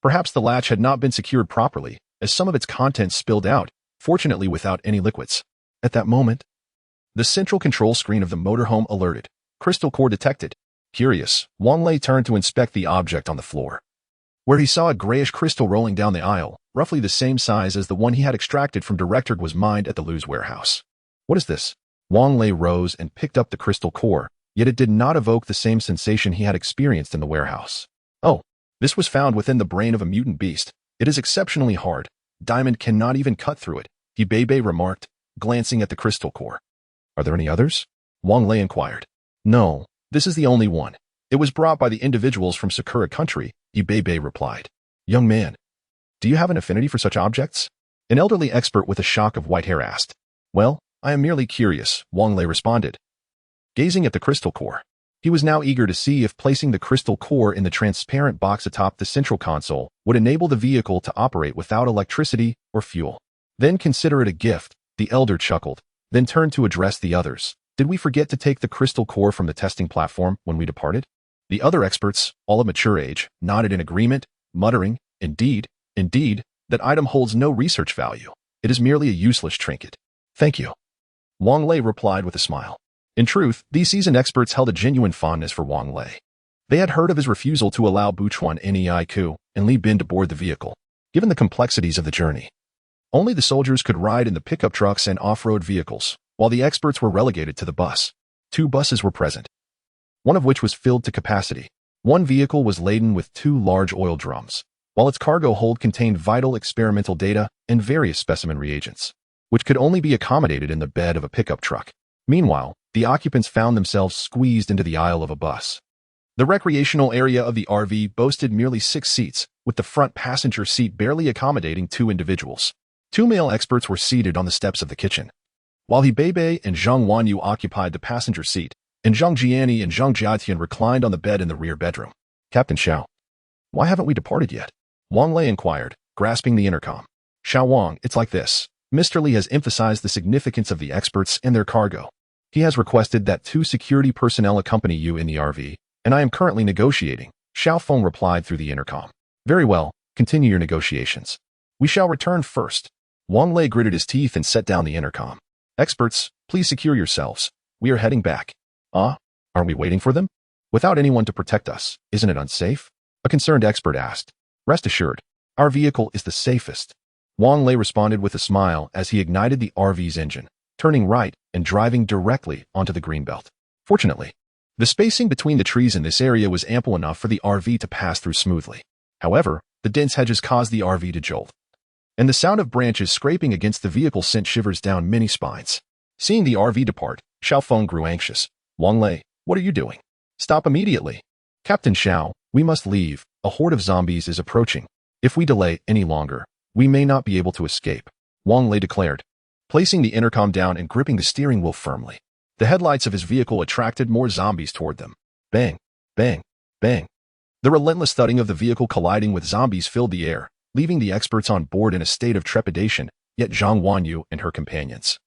Perhaps the latch had not been secured properly, as some of its contents spilled out, fortunately without any liquids. At that moment, the central control screen of the motorhome alerted. "Crystal core detected." Curious, Wang Lei turned to inspect the object on the floor, where he saw a grayish crystal rolling down the aisle, roughly the same size as the one he had extracted from Director Guo's mind at the Lu's warehouse. "What is this?" Wang Lei rose and picked up the crystal core, yet it did not evoke the same sensation he had experienced in the warehouse. "Oh, this was found within the brain of a mutant beast. It is exceptionally hard. Diamond cannot even cut through it," Hebei remarked, glancing at the crystal core. "Are there any others?" Wang Lei inquired. "No, this is the only one. It was brought by the individuals from Sakura country, Bei replied. Young man, do you have an affinity for such objects? An elderly expert with a shock of white hair asked. Well, I am merely curious, Wang Lei responded. Gazing at the crystal core, he was now eager to see if placing the crystal core in the transparent box atop the central console would enable the vehicle to operate without electricity or fuel. Then consider it a gift, the elder chuckled, then turned to address the others. Did we forget to take the crystal core from the testing platform when we departed? The other experts, all of mature age, nodded in agreement, muttering, Indeed, that item holds no research value. It is merely a useless trinket. Thank you. Wang Lei replied with a smile. In truth, these seasoned experts held a genuine fondness for Wang Lei. They had heard of his refusal to allow Buchuan Nei and Li Bin to board the vehicle, given the complexities of the journey. Only the soldiers could ride in the pickup trucks and off-road vehicles, while the experts were relegated to the bus. 2 buses were present, one of which was filled to capacity. One vehicle was laden with 2 large oil drums, while its cargo hold contained vital experimental data and various specimen reagents, which could only be accommodated in the bed of a pickup truck. Meanwhile, the occupants found themselves squeezed into the aisle of a bus. The recreational area of the RV boasted merely 6 seats, with the front passenger seat barely accommodating 2 individuals. 2 male experts were seated on the steps of the kitchen, while Bei and Zhang Wanyu occupied the passenger seat, and Zhang Jiani and Zhang Jiatian reclined on the bed in the rear bedroom. Captain Xiao, why haven't we departed yet? Wang Lei inquired, grasping the intercom. Xiao Wang, it's like this. Mr. Li has emphasized the significance of the experts and their cargo. He has requested that 2 security personnel accompany you in the RV, and I am currently negotiating. Xiao Feng replied through the intercom. Very well, continue your negotiations. We shall return first. Wang Lei gritted his teeth and set down the intercom. Experts, please secure yourselves. We are heading back. Aren't we waiting for them? Without anyone to protect us, isn't it unsafe? A concerned expert asked. Rest assured, our vehicle is the safest. Wang Lei responded with a smile as he ignited the RV's engine, turning right and driving directly onto the greenbelt. Fortunately, the spacing between the trees in this area was ample enough for the RV to pass through smoothly. However, the dense hedges caused the RV to jolt, and the sound of branches scraping against the vehicle sent shivers down many spines. Seeing the RV depart, Xiao Feng grew anxious. Wang Lei, what are you doing? Stop immediately. Captain Xiao, we must leave. A horde of zombies is approaching. If we delay any longer, we may not be able to escape, Wang Lei declared, placing the intercom down and gripping the steering wheel firmly. The headlights of his vehicle attracted more zombies toward them. Bang, bang, bang. The relentless thudding of the vehicle colliding with zombies filled the air, leaving the experts on board in a state of trepidation, yet Zhang Wanyu and her companions,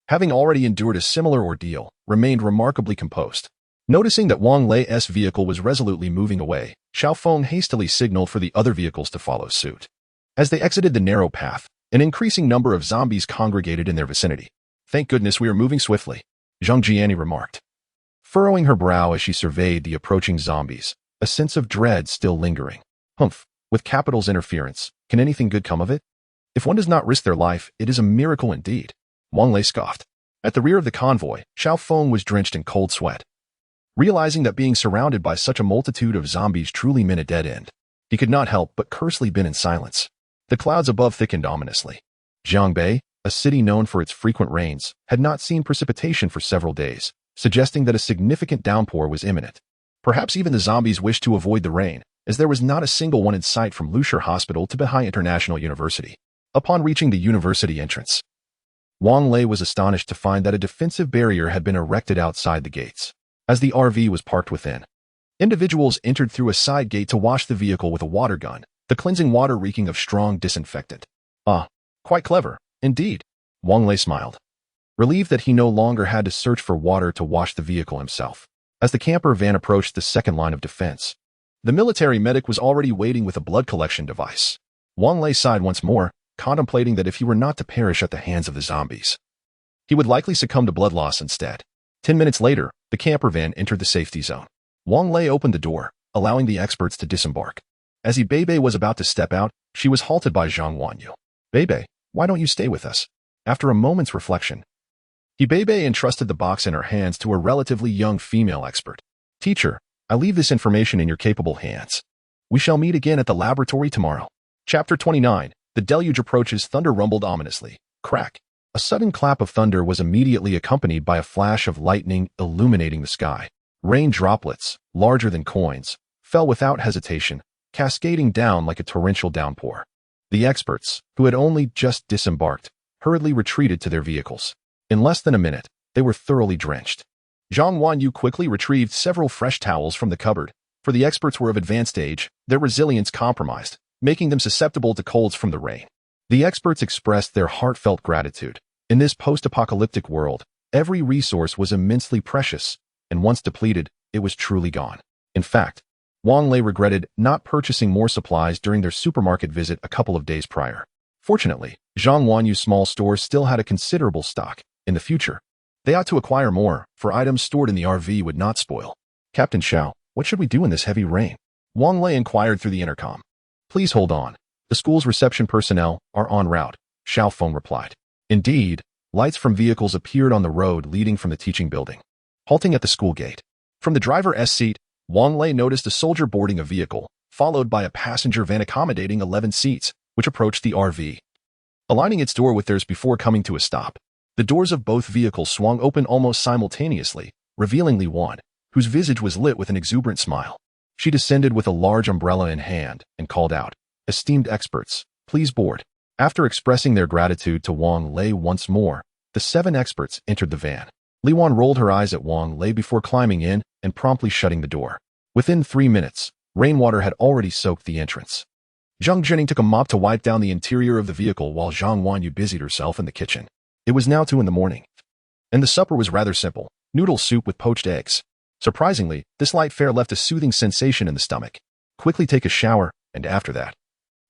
having already endured a similar ordeal, remained remarkably composed. Noticing that Wang Lei's vehicle was resolutely moving away, Xiao Feng hastily signaled for the other vehicles to follow suit. As they exited the narrow path, an increasing number of zombies congregated in their vicinity. Thank goodness we are moving swiftly, Zhang Jiani remarked, furrowing her brow as she surveyed the approaching zombies, a sense of dread still lingering. Humph, with Capital's interference, can anything good come of it? If one does not risk their life, it is a miracle indeed, Wang Lei scoffed. At the rear of the convoy, Xiao Feng was drenched in cold sweat. Realizing that being surrounded by such a multitude of zombies truly meant a dead end, he could not help but curse Li Bin in silence. The clouds above thickened ominously. Jiangbei, a city known for its frequent rains, had not seen precipitation for several days, suggesting that a significant downpour was imminent. Perhaps even the zombies wished to avoid the rain, as there was not a single one in sight from Lushur Hospital to Beihai International University. Upon reaching the university entrance, Wang Lei was astonished to find that a defensive barrier had been erected outside the gates. As the RV was parked within, individuals entered through a side gate to wash the vehicle with a water gun, the cleansing water reeking of strong disinfectant. Quite clever, indeed, Wang Lei smiled, relieved that he no longer had to search for water to wash the vehicle himself. As the camper van approached the second line of defense, the military medic was already waiting with a blood collection device. Wang Lei sighed once more, contemplating that if he were not to perish at the hands of the zombies, he would likely succumb to blood loss instead. 10 minutes later, the camper van entered the safety zone. Wang Lei opened the door, allowing the experts to disembark. As Bei was about to step out, she was halted by Zhang Wanyu. Bei, why don't you stay with us? After a moment's reflection, Bei entrusted the box in her hands to a relatively young female expert. Teacher, I leave this information in your capable hands. We shall meet again at the laboratory tomorrow. Chapter 29. The deluge approaches. Thunder rumbled ominously. Crack. A sudden clap of thunder was immediately accompanied by a flash of lightning illuminating the sky. Rain droplets, larger than coins, fell without hesitation, cascading down like a torrential downpour. The experts, who had only just disembarked, hurriedly retreated to their vehicles. In less than a minute, they were thoroughly drenched. Zhang Wanyu quickly retrieved several fresh towels from the cupboard, for the experts were of advanced age, their resilience compromised, making them susceptible to colds from the rain. The experts expressed their heartfelt gratitude. In this post-apocalyptic world, every resource was immensely precious, and once depleted, it was truly gone. In fact, Wang Lei regretted not purchasing more supplies during their supermarket visit a couple of days prior. Fortunately, Zhang Wanyu's small store still had a considerable stock. In the future, they ought to acquire more, for items stored in the RV would not spoil. Captain Xiao, what should we do in this heavy rain? Wang Lei inquired through the intercom. Please hold on. The school's reception personnel are en route, Xiao Feng replied. Indeed, lights from vehicles appeared on the road leading from the teaching building. Halting at the school gate. From the driver's seat, Wang Lei noticed a soldier boarding a vehicle, followed by a passenger van accommodating 11 seats, which approached the RV, aligning its door with theirs before coming to a stop. The doors of both vehicles swung open almost simultaneously, revealing Li Wan, whose visage was lit with an exuberant smile. She descended with a large umbrella in hand and called out, "Esteemed experts, please board." After expressing their gratitude to Wang Lei once more, the 7 experts entered the van. Li Wan rolled her eyes at Wang Lei before climbing in and promptly shutting the door. Within 3 minutes, rainwater had already soaked the entrance. Zhang Jining took a mop to wipe down the interior of the vehicle while Zhang Wanyu busied herself in the kitchen. It was now 2 a.m, and the supper was rather simple, noodle soup with poached eggs. Surprisingly, this light fare left a soothing sensation in the stomach. Quickly take a shower, and after that,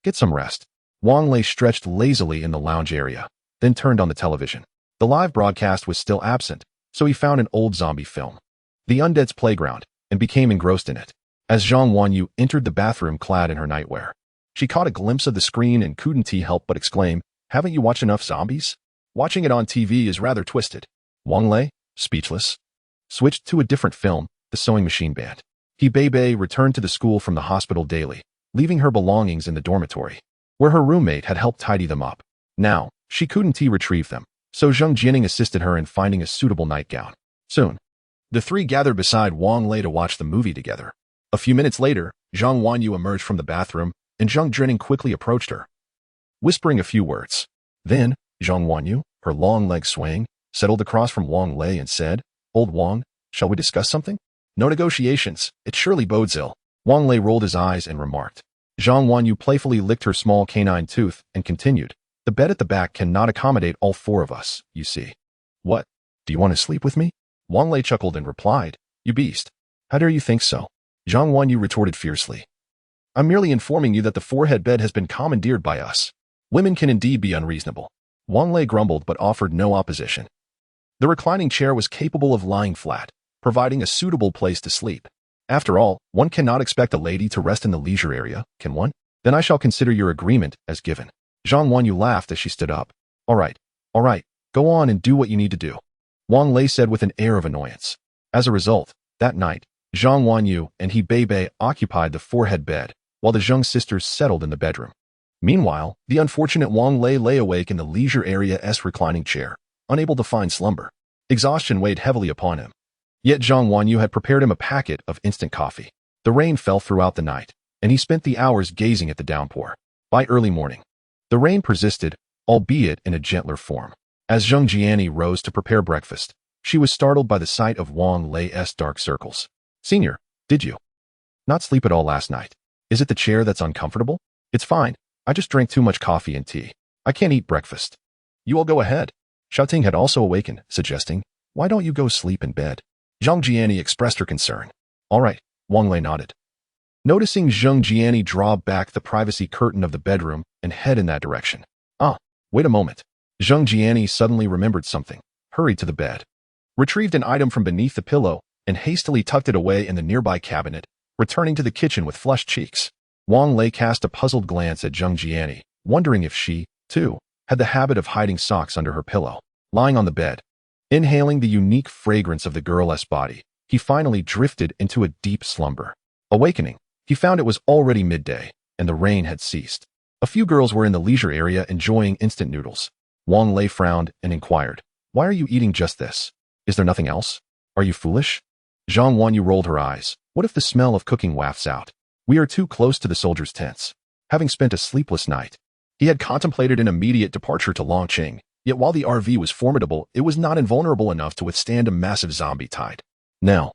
get some rest. Wang Lei stretched lazily in the lounge area, then turned on the television. The live broadcast was still absent, so he found an old zombie film, The Undead's Playground, and became engrossed in it. As Zhang Wanyu entered the bathroom clad in her nightwear, she caught a glimpse of the screen and couldn't help but exclaim, "Haven't you watched enough zombies? Watching it on TV is rather twisted." Wang Lei, speechless, switched to a different film, The Sewing Machine Band. He Bei returned to the school from the hospital daily, leaving her belongings in the dormitory, where her roommate had helped tidy them up. Now, she couldn't retrieve them, so Zhang Jining assisted her in finding a suitable nightgown. Soon, the 3 gathered beside Wang Lei to watch the movie together. A few minutes later, Zhang Wanyu emerged from the bathroom, and Zhang Jining quickly approached her, whispering a few words. Then, Zhang Wanyu, her long legs swaying, settled across from Wang Lei and said, "Old Wang, shall we discuss something?" "No negotiations, it surely bodes ill." Wang Lei rolled his eyes and remarked. Zhang Wanyu playfully licked her small canine tooth and continued, "The bed at the back cannot accommodate all 4 of us, you see." "What? Do you want to sleep with me?" Wang Lei chuckled and replied, "You beast. How dare you think so?" Zhang Wanyu retorted fiercely. "I'm merely informing you that the 4-head bed has been commandeered by us. Women can indeed be unreasonable." Wang Lei grumbled but offered no opposition. The reclining chair was capable of lying flat, providing a suitable place to sleep. After all, one cannot expect a lady to rest in the leisure area, can one? "Then I shall consider your agreement as given." Zhang Wanyu laughed as she stood up. All right, go on and do what you need to do," Wang Lei said with an air of annoyance. As a result, that night, Zhang Wanyu and He Bei occupied the 4-head bed, while the Zhang sisters settled in the bedroom. Meanwhile, the unfortunate Wang Lei lay awake in the leisure area's reclining chair, unable to find slumber. Exhaustion weighed heavily upon him. Yet Zhang Wanyu had prepared him a packet of instant coffee. The rain fell throughout the night, and he spent the hours gazing at the downpour. By early morning, the rain persisted, albeit in a gentler form. As Zhang Jiani rose to prepare breakfast, she was startled by the sight of Wang Lei's dark circles. "Senior, did you not sleep at all last night? Is it the chair that's uncomfortable?" "It's fine. I just drank too much coffee and tea. I can't eat breakfast." "You all go ahead." Xiaoting had also awakened, suggesting, "Why don't you go sleep in bed?" Zhang Jiani expressed her concern. "All right," Wang Lei nodded. Noticing Zhang Jiani draw back the privacy curtain of the bedroom and head in that direction. Wait a moment. Zhang Jiani suddenly remembered something, hurried to the bed, retrieved an item from beneath the pillow, and hastily tucked it away in the nearby cabinet, returning to the kitchen with flushed cheeks. Wang Lei cast a puzzled glance at Zhang Jiani, wondering if she, too, had the habit of hiding socks under her pillow. Lying on the bed, inhaling the unique fragrance of the girl's body, he finally drifted into a deep slumber. Awakening, he found it was already midday, and the rain had ceased. A few girls were in the leisure area enjoying instant noodles. Wang Lei frowned and inquired, "Why are you eating just this? Is there nothing else? Are you foolish?" Zhang Wanyu rolled her eyes. "What if the smell of cooking wafts out? We are too close to the soldiers' tents. Having spent a sleepless night, he had contemplated an immediate departure to Longqing, yet while the RV was formidable, it was not invulnerable enough to withstand a massive zombie tide. Now,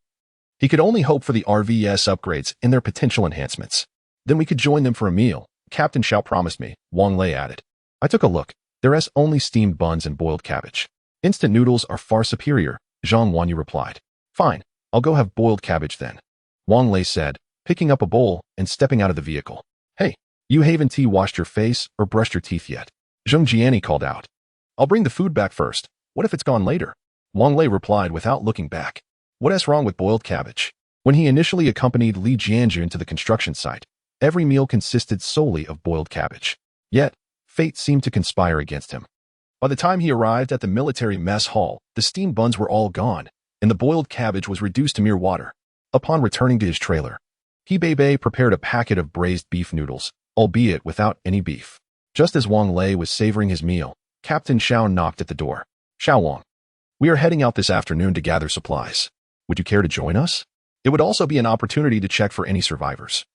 he could only hope for the RV's upgrades and their potential enhancements. Then we could join them for a meal, Captain Xiao promised me, Wang Lei added. I took a look. There's only steamed buns and boiled cabbage. Instant noodles are far superior, Zhang Wanyu replied. Fine, I'll go have boiled cabbage then, Wang Lei said, picking up a bowl and stepping out of the vehicle. Hey, you haven't washed your face or brushed your teeth yet, Zheng Jiani called out. I'll bring the food back first. What if it's gone later? Wang Lei replied without looking back. What's wrong with boiled cabbage? When he initially accompanied Li Jianjun to the construction site, every meal consisted solely of boiled cabbage. Yet, fate seemed to conspire against him. By the time he arrived at the military mess hall, the steamed buns were all gone, and the boiled cabbage was reduced to mere water. Upon returning to his trailer, He Bei prepared a packet of braised beef noodles, albeit without any beef. Just as Wang Lei was savoring his meal, Captain Xiao knocked at the door. Xiao Wang, we are heading out this afternoon to gather supplies. Would you care to join us? It would also be an opportunity to check for any survivors.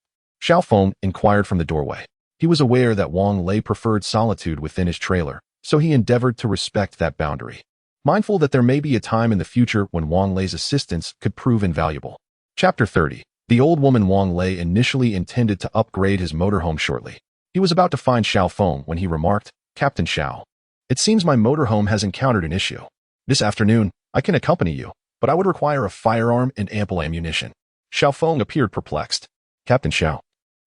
Xiao Feng inquired from the doorway. He was aware that Wang Lei preferred solitude within his trailer, so he endeavored to respect that boundary, mindful that there may be a time in the future when Wang Lei's assistance could prove invaluable. Chapter 30. The old woman. Wang Lei initially intended to upgrade his motorhome shortly. He was about to find Xiao Feng when he remarked, Captain Xiao, it seems my motorhome has encountered an issue. This afternoon, I can accompany you, but I would require a firearm and ample ammunition. Xiao Feng appeared perplexed. Captain Xiao,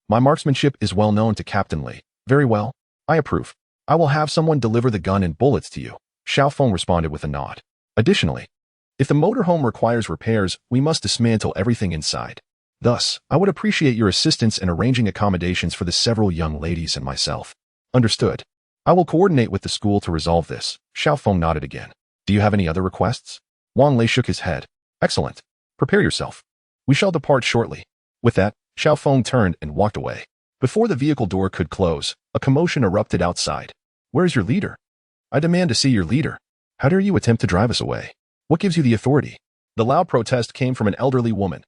my marksmanship is well known to Captain Li. Very well, I approve. I will have someone deliver the gun and bullets to you, Xiao Feng responded with a nod. Additionally, if the motorhome requires repairs, we must dismantle everything inside. Thus, I would appreciate your assistance in arranging accommodations for the several young ladies and myself. Understood. I will coordinate with the school to resolve this. Xiao Feng nodded again. Do you have any other requests? Wang Lei shook his head. Excellent. Prepare yourself. We shall depart shortly. With that, Xiao Feng turned and walked away. Before the vehicle door could close, a commotion erupted outside. Where is your leader? I demand to see your leader. How dare you attempt to drive us away? What gives you the authority? The loud protest came from an elderly woman,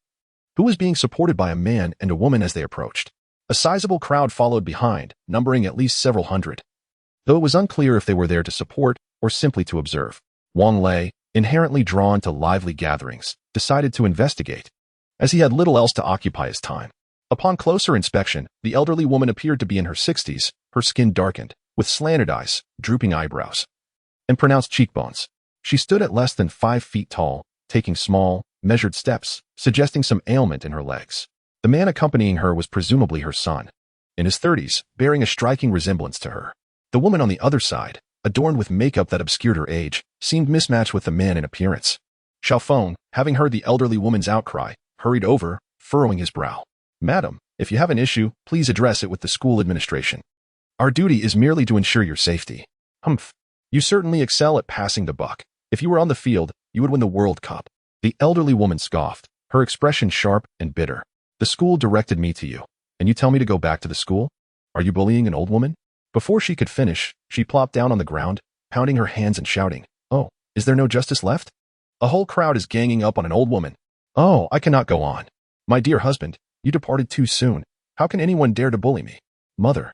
who was being supported by a man and a woman as they approached. A sizable crowd followed behind, numbering at least several hundred, though it was unclear if they were there to support or simply to observe. Wang Lei, inherently drawn to lively gatherings, decided to investigate, as he had little else to occupy his time. Upon closer inspection, the elderly woman appeared to be in her 60s, her skin darkened, with slanted eyes, drooping eyebrows, and pronounced cheekbones. She stood at less than 5 feet tall, taking small, measured steps, suggesting some ailment in her legs. The man accompanying her was presumably her son, in his 30s, bearing a striking resemblance to her. The woman on the other side, adorned with makeup that obscured her age, seemed mismatched with the man in appearance. Xiao Feng, having heard the elderly woman's outcry, hurried over, furrowing his brow. Madam, if you have an issue, please address it with the school administration. Our duty is merely to ensure your safety. Humph. You certainly excel at passing the buck. If you were on the field, you would win the World Cup. The elderly woman scoffed, her expression sharp and bitter. The school directed me to you, and you tell me to go back to the school? Are you bullying an old woman? Before she could finish, she plopped down on the ground, pounding her hands and shouting, Oh, is there no justice left? A whole crowd is ganging up on an old woman. Oh, I cannot go on. My dear husband, you departed too soon. How can anyone dare to bully me? Mother,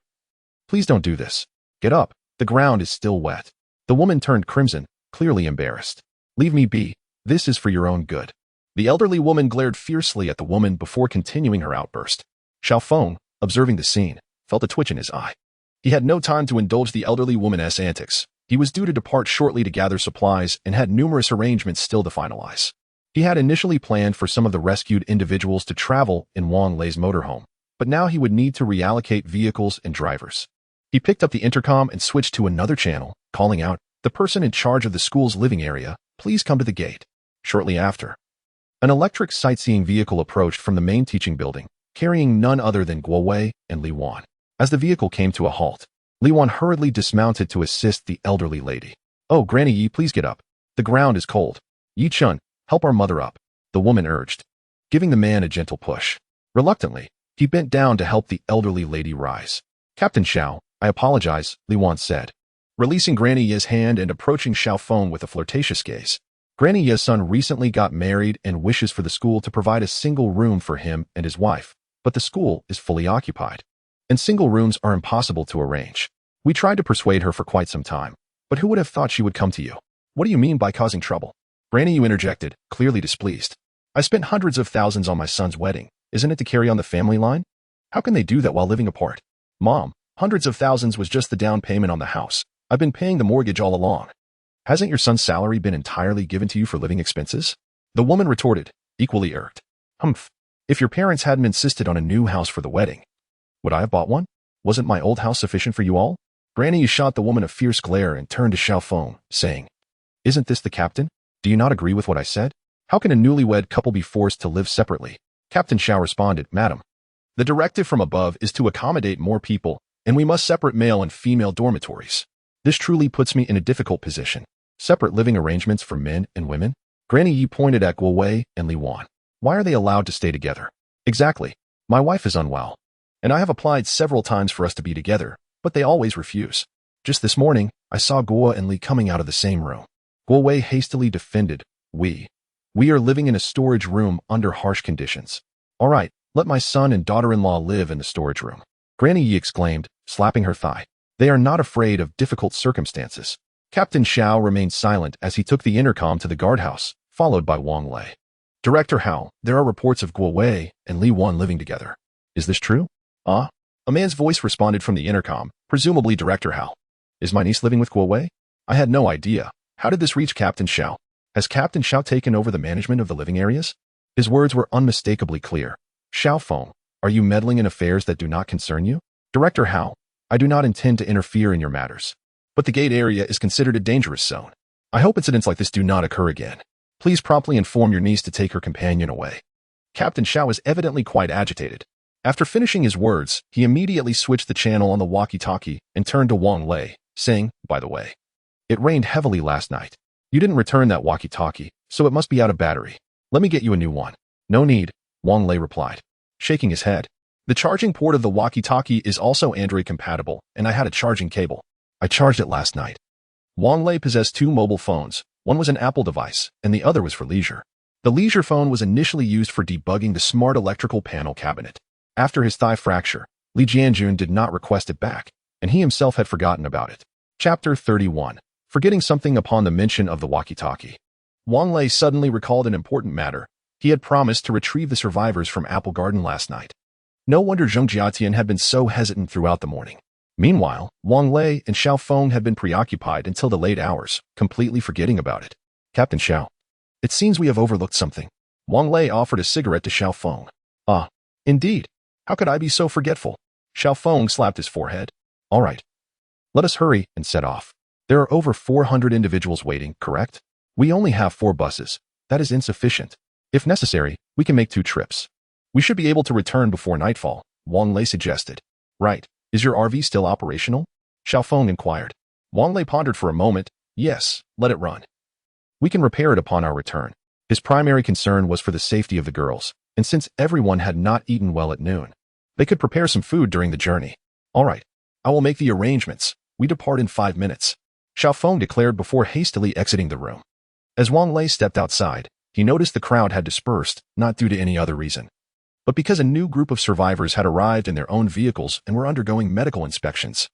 please don't do this. Get up. The ground is still wet. The woman turned crimson, clearly embarrassed. Leave me be. This is for your own good. The elderly woman glared fiercely at the woman before continuing her outburst. Xiao Feng, observing the scene, felt a twitch in his eye. He had no time to indulge the elderly woman's antics. He was due to depart shortly to gather supplies and had numerous arrangements still to finalize. He had initially planned for some of the rescued individuals to travel in Wang Lei's motorhome, but now he would need to reallocate vehicles and drivers. He picked up the intercom and switched to another channel, calling out, The person in charge of the school's living area, please come to the gate. Shortly after, an electric sightseeing vehicle approached from the main teaching building, carrying none other than Guo Wei and Li Wan. As the vehicle came to a halt, Li Wan hurriedly dismounted to assist the elderly lady. Oh, Granny Yi, please get up. The ground is cold. Yi Chun, help our mother up, the woman urged, giving the man a gentle push. Reluctantly, he bent down to help the elderly lady rise. Captain Xiao, I apologize, Li Wan said, releasing Granny Yi's hand and approaching Xiao Feng with a flirtatious gaze. Granny Yi's son recently got married and wishes for the school to provide a single room for him and his wife. but the school is fully occupied, and single rooms are impossible to arrange. We tried to persuade her for quite some time, but who would have thought she would come to you? What do you mean by causing trouble? Granny, you interjected, clearly displeased. I spent hundreds of thousands on my son's wedding. Isn't it to carry on the family line? How can they do that while living apart? Mom, hundreds of thousands was just the down payment on the house. I've been paying the mortgage all along. Hasn't your son's salary been entirely given to you for living expenses? The woman retorted, equally irked. Humph. If your parents hadn't insisted on a new house for the wedding, would I have bought one? Wasn't my old house sufficient for you all? Granny shot the woman a fierce glare and turned to Xiao Feng, saying, Isn't this the captain? Do you not agree with what I said? How can a newlywed couple be forced to live separately? Captain Xiao responded, Madam, the directive from above is to accommodate more people, and we must separate male and female dormitories. This truly puts me in a difficult position. Separate living arrangements for men and women? Granny Yi pointed at Guo Wei and Li Wan. Why are they allowed to stay together? Exactly. My wife is unwell, and I have applied several times for us to be together, but they always refuse. Just this morning, I saw Guo and Li coming out of the same room. Guo Wei hastily defended, We are living in a storage room under harsh conditions. All right, let my son and daughter-in-law live in the storage room. Granny Yi exclaimed, slapping her thigh. They are not afraid of difficult circumstances. Captain Xiao remained silent as he took the intercom to the guardhouse, followed by Wang Lei. Director Hao, there are reports of Guo Wei and Li Wan living together. Is this true? A man's voice responded from the intercom, presumably Director Hao. Is my niece living with Guo Wei? I had no idea. How did this reach Captain Xiao? Has Captain Xiao taken over the management of the living areas? His words were unmistakably clear. Xiao Feng, are you meddling in affairs that do not concern you? Director Hao, I do not intend to interfere in your matters, but the gate area is considered a dangerous zone. I hope incidents like this do not occur again. Please promptly inform your niece to take her companion away. Captain Xiao was evidently quite agitated. After finishing his words, he immediately switched the channel on the walkie-talkie and turned to Wang Lei, saying, By the way, it rained heavily last night. You didn't return that walkie-talkie, so it must be out of battery. Let me get you a new one. No need, Wang Lei replied, shaking his head. The charging port of the walkie-talkie is also Android compatible, and I had a charging cable. I charged it last night. Wang Lei possessed two mobile phones. One was an Apple device, and the other was for leisure. The leisure phone was initially used for debugging the smart electrical panel cabinet. After his thigh fracture, Li Jianjun did not request it back, and he himself had forgotten about it. Chapter 31. Forgetting something upon the mention of the walkie-talkie. Wang Lei suddenly recalled an important matter. He had promised to retrieve the survivors from Apple Garden last night. No wonder Zheng Jiatian had been so hesitant throughout the morning. Meanwhile, Wang Lei and Xiao Feng had been preoccupied until the late hours, completely forgetting about it. Captain Xiao, it seems we have overlooked something. Wang Lei offered a cigarette to Xiao Feng. Indeed. How could I be so forgetful? Xiao Feng slapped his forehead. All right. Let us hurry and set off. There are over 400 individuals waiting, correct? We only have 4 buses. That is insufficient. If necessary, we can make 2 trips. We should be able to return before nightfall, Wang Lei suggested. Right. Is your RV still operational? Xiao Feng inquired. Wang Lei pondered for a moment. Yes, let it run. We can repair it upon our return. His primary concern was for the safety of the girls, and since everyone had not eaten well at noon, they could prepare some food during the journey. All right, I will make the arrangements. We depart in 5 minutes, Xiao Feng declared before hastily exiting the room. As Wang Lei stepped outside, he noticed the crowd had dispersed, not due to any other reason, but because a new group of survivors had arrived in their own vehicles and were undergoing medical inspections.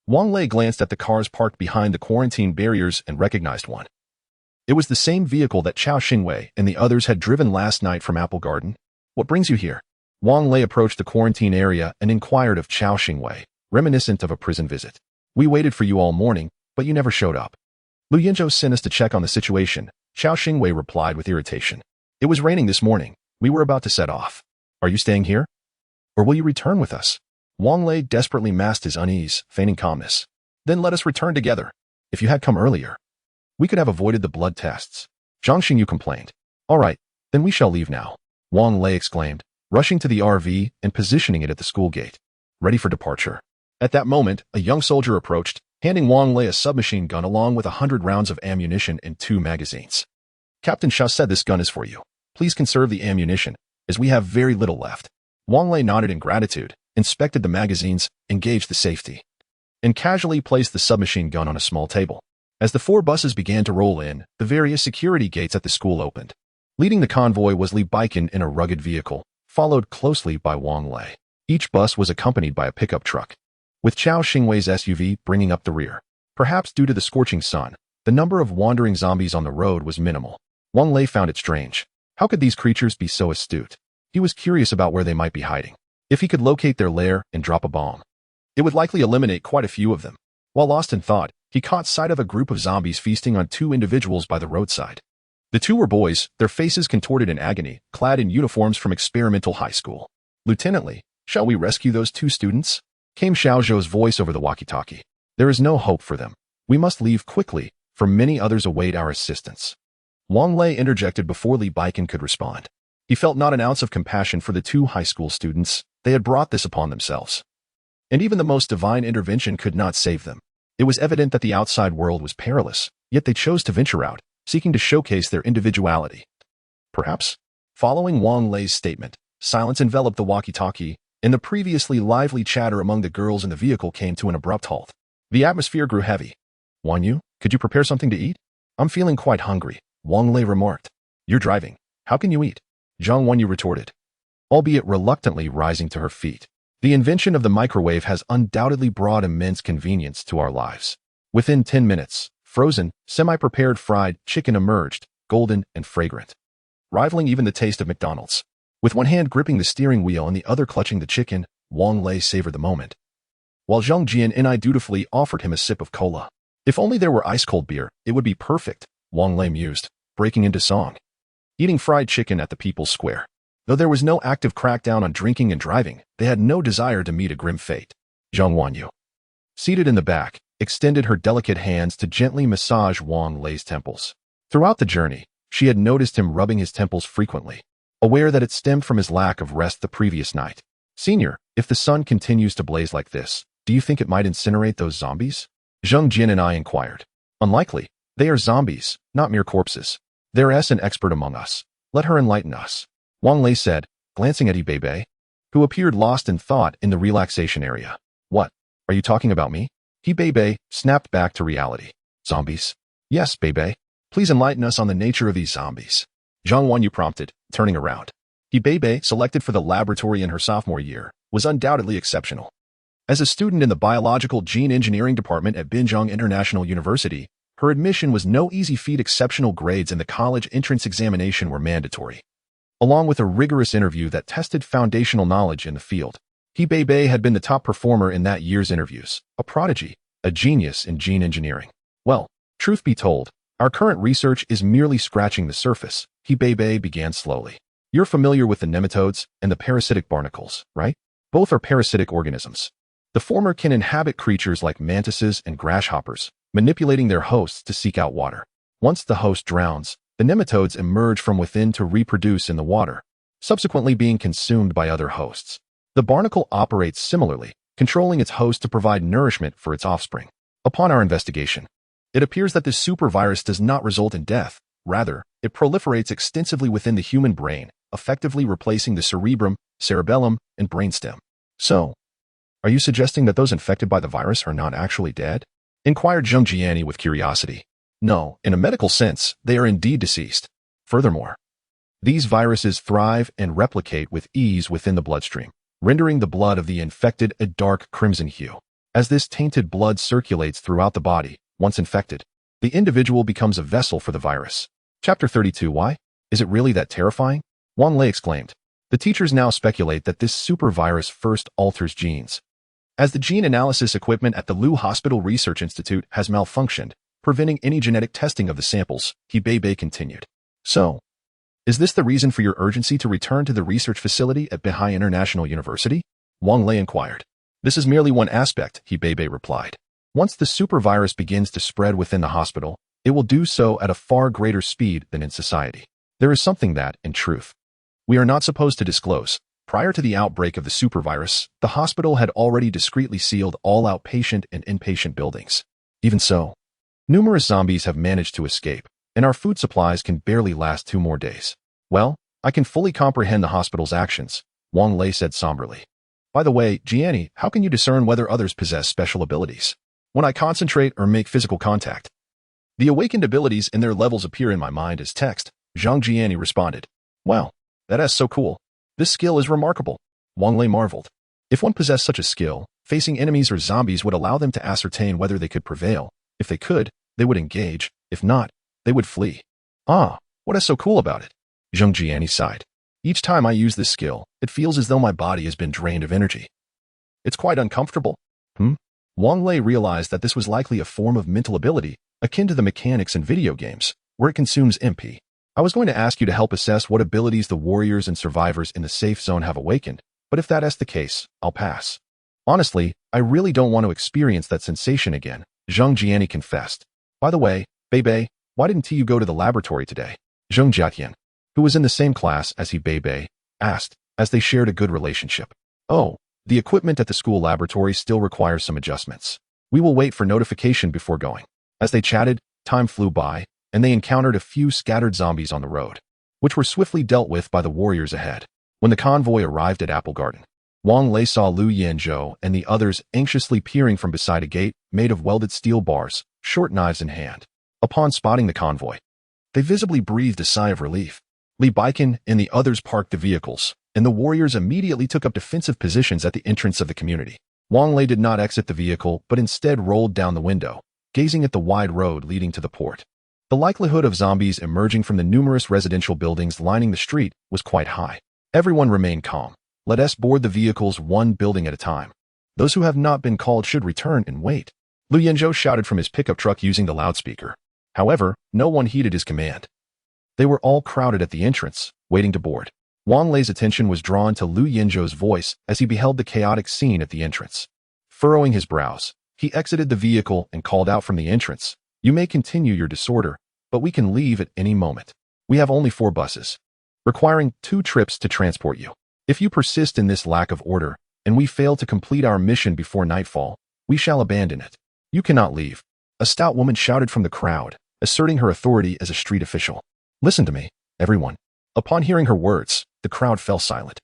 Wang Lei glanced at the cars parked behind the quarantine barriers and recognized one. It was the same vehicle that Chao Xingwei and the others had driven last night from Apple Garden. What brings you here? Wang Lei approached the quarantine area and inquired of Chao Xingwei, reminiscent of a prison visit. We waited for you all morning, but you never showed up. Lu Yinzhou sent us to check on the situation, Chao Xingwei replied with irritation. It was raining this morning. We were about to set off. Are you staying here? Or will you return with us? Wang Lei desperately masked his unease, feigning calmness. Then let us return together. If you had come earlier, we could have avoided the blood tests. Zhang Xingyu complained. All right, then we shall leave now, Wang Lei exclaimed, rushing to the RV and positioning it at the school gate, ready for departure. At that moment, a young soldier approached, handing Wang Lei a submachine gun along with 100 rounds of ammunition and 2 magazines. Captain Xia said this gun is for you. Please conserve the ammunition, as we have very little left. Wang Lei nodded in gratitude, inspected the magazines, engaged the safety, and casually placed the submachine gun on a small table. As the 4 buses began to roll in, the various security gates at the school opened. Leading the convoy was Li Baikin in a rugged vehicle, followed closely by Wang Lei. Each bus was accompanied by a pickup truck, with Chao Xingwei's SUV bringing up the rear. Perhaps due to the scorching sun, the number of wandering zombies on the road was minimal. Wang Lei found it strange. How could these creatures be so astute? He was curious about where they might be hiding. If he could locate their lair and drop a bomb, it would likely eliminate quite a few of them. While lost in thought, he caught sight of a group of zombies feasting on two individuals by the roadside. The two were boys, their faces contorted in agony, clad in uniforms from experimental high school. "Lieutenant Lee, shall we rescue those two students?" came Xiao Zhou's voice over the walkie-talkie. "There is no hope for them. We must leave quickly, for many others await our assistance." Wang Lei interjected before Li Baikan could respond. He felt not an ounce of compassion for the two high school students. They had brought this upon themselves. And even the most divine intervention could not save them. It was evident that the outside world was perilous, yet they chose to venture out, seeking to showcase their individuality. Perhaps? Following Wang Lei's statement, silence enveloped the walkie-talkie, and the previously lively chatter among the girls in the vehicle came to an abrupt halt. The atmosphere grew heavy. "Wan Yu, could you prepare something to eat?" "I'm feeling quite hungry," Wang Lei remarked. "You're driving. How can you eat?" Zhang Wanyu retorted, albeit reluctantly rising to her feet. The invention of the microwave has undoubtedly brought immense convenience to our lives. Within 10 minutes, frozen, semi-prepared fried chicken emerged, golden and fragrant, rivaling even the taste of McDonald's. With one hand gripping the steering wheel and the other clutching the chicken, Wang Lei savored the moment, while Zhang Jian and I dutifully offered him a sip of cola. "If only there were ice-cold beer, it would be perfect," Wang Lei mused, breaking into song. Eating fried chicken at the People's Square. Though there was no active crackdown on drinking and driving, they had no desire to meet a grim fate. Zhang Wanyu, seated in the back, extended her delicate hands to gently massage Wang Lei's temples. Throughout the journey, she had noticed him rubbing his temples frequently, aware that it stemmed from his lack of rest the previous night. "Senior, if the sun continues to blaze like this, do you think it might incinerate those zombies?" Zhang Jin and I inquired. "Unlikely. They are zombies, not mere corpses. There is an expert among us. Let her enlighten us," Wang Lei said, glancing at Bebe, who appeared lost in thought in the relaxation area. "What? Are you talking about me?" Bebe snapped back to reality. "Zombies?" "Yes, Bebe. Please enlighten us on the nature of these zombies," Zhang Wanyu prompted, turning around. Bebe, selected for the laboratory in her sophomore year, was undoubtedly exceptional. As a student in the biological gene engineering department at Binjiang International University, her admission was no easy feat. Exceptional grades in the college entrance examination were mandatory, along with a rigorous interview that tested foundational knowledge in the field. Bebe had been the top performer in that year's interviews, a prodigy, a genius in gene engineering. "Well, truth be told, our current research is merely scratching the surface," Bebe began slowly. "You're familiar with the nematodes and the parasitic barnacles, right? Both are parasitic organisms. The former can inhabit creatures like mantises and grasshoppers, manipulating their hosts to seek out water. Once the host drowns, the nematodes emerge from within to reproduce in the water, subsequently being consumed by other hosts. The barnacle operates similarly, controlling its host to provide nourishment for its offspring. Upon our investigation, it appears that this supervirus does not result in death. Rather, it proliferates extensively within the human brain, effectively replacing the cerebrum, cerebellum, and brainstem." "So, are you suggesting that those infected by the virus are not actually dead?" inquired Zheng Jiani with curiosity. "No, in a medical sense, they are indeed deceased. Furthermore, these viruses thrive and replicate with ease within the bloodstream, rendering the blood of the infected a dark crimson hue. As this tainted blood circulates throughout the body, once infected, the individual becomes a vessel for the virus." Chapter 32. Why? Is it really that terrifying? Wang Lei exclaimed. The teachers now speculate that this supervirus first alters genes, as the gene analysis equipment at the Lu Hospital Research Institute has malfunctioned, preventing any genetic testing of the samples, Bebe continued. "So, is this the reason for your urgency to return to the research facility at Beihai International University?" Wang Lei inquired. "This is merely one aspect," Bebe replied. "Once the supervirus begins to spread within the hospital, it will do so at a far greater speed than in society. There is something that, in truth, we are not supposed to disclose. Prior to the outbreak of the supervirus, the hospital had already discreetly sealed all outpatient and inpatient buildings. Even so, numerous zombies have managed to escape, and our food supplies can barely last 2 more days." "Well, I can fully comprehend the hospital's actions," Wang Lei said somberly. "By the way, Jiani, how can you discern whether others possess special abilities?" "When I concentrate or make physical contact, the awakened abilities and their levels appear in my mind as text," Zhang Jiani responded. "Wow, that is so cool. This skill is remarkable, Wang Lei marveled. If one possessed such a skill, facing enemies or zombies would allow them to ascertain whether they could prevail. If they could, they would engage. If not, they would flee. Ah, what is so cool about it? Zheng Jiani sighed. Each time I use this skill, it feels as though my body has been drained of energy. It's quite uncomfortable. Wang Lei realized that this was likely a form of mental ability, akin to the mechanics in video games, where it consumes MP. I was going to ask you to help assess what abilities the warriors and survivors in the safe zone have awakened, but if that is the case, I'll pass. Honestly, I really don't want to experience that sensation again, Zheng Jiani confessed. By the way, Bei, why didn't you go to the laboratory today? Zheng Jiatian, who was in the same class as Bei, asked, as they shared a good relationship. Oh, the equipment at the school laboratory still requires some adjustments. We will wait for notification before going. As they chatted, time flew by, and they encountered a few scattered zombies on the road, which were swiftly dealt with by the warriors ahead. When the convoy arrived at Apple Garden, Wang Lei saw Lu Yanzhou and the others anxiously peering from beside a gate made of welded steel bars, short knives in hand. Upon spotting the convoy, they visibly breathed a sigh of relief. Li Baikan and the others parked the vehicles, and the warriors immediately took up defensive positions at the entrance of the community. Wang Lei did not exit the vehicle, but instead rolled down the window, gazing at the wide road leading to the port. The likelihood of zombies emerging from the numerous residential buildings lining the street was quite high. Everyone remained calm. Let us board the vehicles one building at a time. Those who have not been called should return and wait. Lu Yanzhou shouted from his pickup truck using the loudspeaker. However, no one heeded his command. They were all crowded at the entrance, waiting to board. Wang Lei's attention was drawn to Lu Yanzhou's voice as he beheld the chaotic scene at the entrance. Furrowing his brows, he exited the vehicle and called out from the entrance, "You may continue your disorder, but we can leave at any moment. We have only 4 buses, requiring 2 trips to transport you. If you persist in this lack of order, and we fail to complete our mission before nightfall, we shall abandon it. You cannot leave." A stout woman shouted from the crowd, asserting her authority as a street official. "Listen to me, everyone." Upon hearing her words, the crowd fell silent,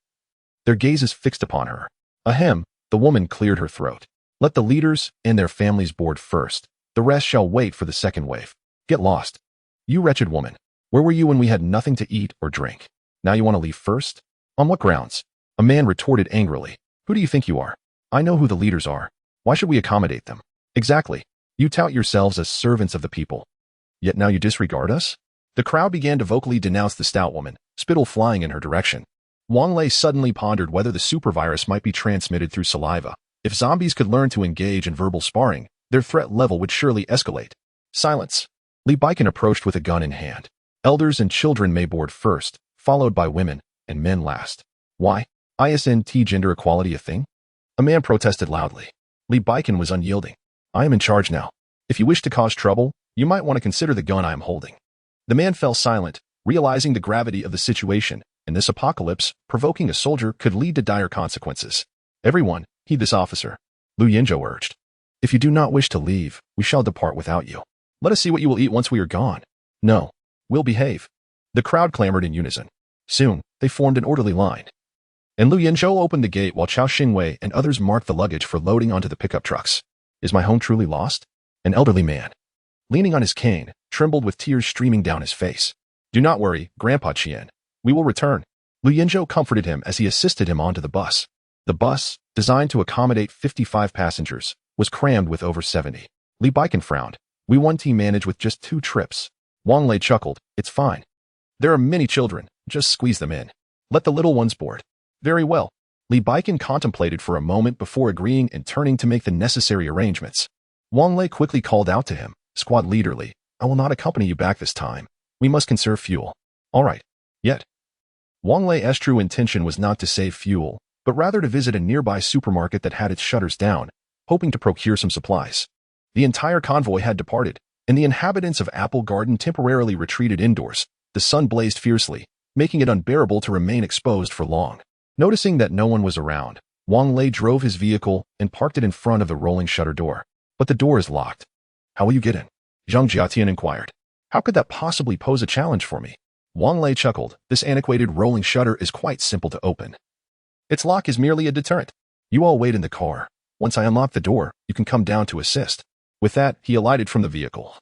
their gazes fixed upon her. Ahem, the woman cleared her throat. "Let the leaders and their families board first. The rest shall wait for the second wave. Get lost. You wretched woman. Where were you when we had nothing to eat or drink? Now you want to leave first? On what grounds?" A man retorted angrily. "Who do you think you are? I know who the leaders are. Why should we accommodate them?" "Exactly. You tout yourselves as servants of the people. Yet now you disregard us?" The crowd began to vocally denounce the stout woman, spittle flying in her direction. Wang Lei suddenly pondered whether the supervirus might be transmitted through saliva. If zombies could learn to engage in verbal sparring, their threat level would surely escalate. Silence. Li Baikan approached with a gun in hand. "Elders and children may board first, followed by women, and men last." "Why? Isn't gender equality a thing?" A man protested loudly. Li Baikan was unyielding. "I am in charge now. If you wish to cause trouble, you might want to consider the gun I am holding." The man fell silent, realizing the gravity of the situation. In this apocalypse, provoking a soldier could lead to dire consequences. "Everyone, heed this officer," Lu Yanzhou urged. "If you do not wish to leave, we shall depart without you. Let us see what you will eat once we are gone." "No, we'll behave." The crowd clamored in unison. Soon, they formed an orderly line, and Lu Yanzhou opened the gate while Chao Xingwei and others marked the luggage for loading onto the pickup trucks. "Is my home truly lost?" An elderly man, leaning on his cane, trembled with tears streaming down his face. "Do not worry, Grandpa Qian. We will return." Lu Yanzhou comforted him as he assisted him onto the bus. The bus, designed to accommodate 55 passengers, was crammed with over 70. Li Baikan frowned. "We one team managed with just 2 trips. Wang Lei chuckled. "It's fine. There are many children. Just squeeze them in. Let the little ones board." "Very well." Li Baikan contemplated for a moment before agreeing and turning to make the necessary arrangements. Wang Lei quickly called out to him, "Squad leaderly, I will not accompany you back this time. We must conserve fuel." "All right. Yet." Wang Lei's true intention was not to save fuel, but rather to visit a nearby supermarket that had its shutters down, hoping to procure some supplies. The entire convoy had departed, and the inhabitants of Apple Garden temporarily retreated indoors. The sun blazed fiercely, making it unbearable to remain exposed for long. Noticing that no one was around, Wang Lei drove his vehicle and parked it in front of the rolling shutter door. "But the door is locked. How will you get in?" Zhang Jiatian inquired. "How could that possibly pose a challenge for me?" Wang Lei chuckled. "This antiquated rolling shutter is quite simple to open. Its lock is merely a deterrent. You all wait in the car. Once I unlock the door, you can come down to assist." With that, he alighted from the vehicle,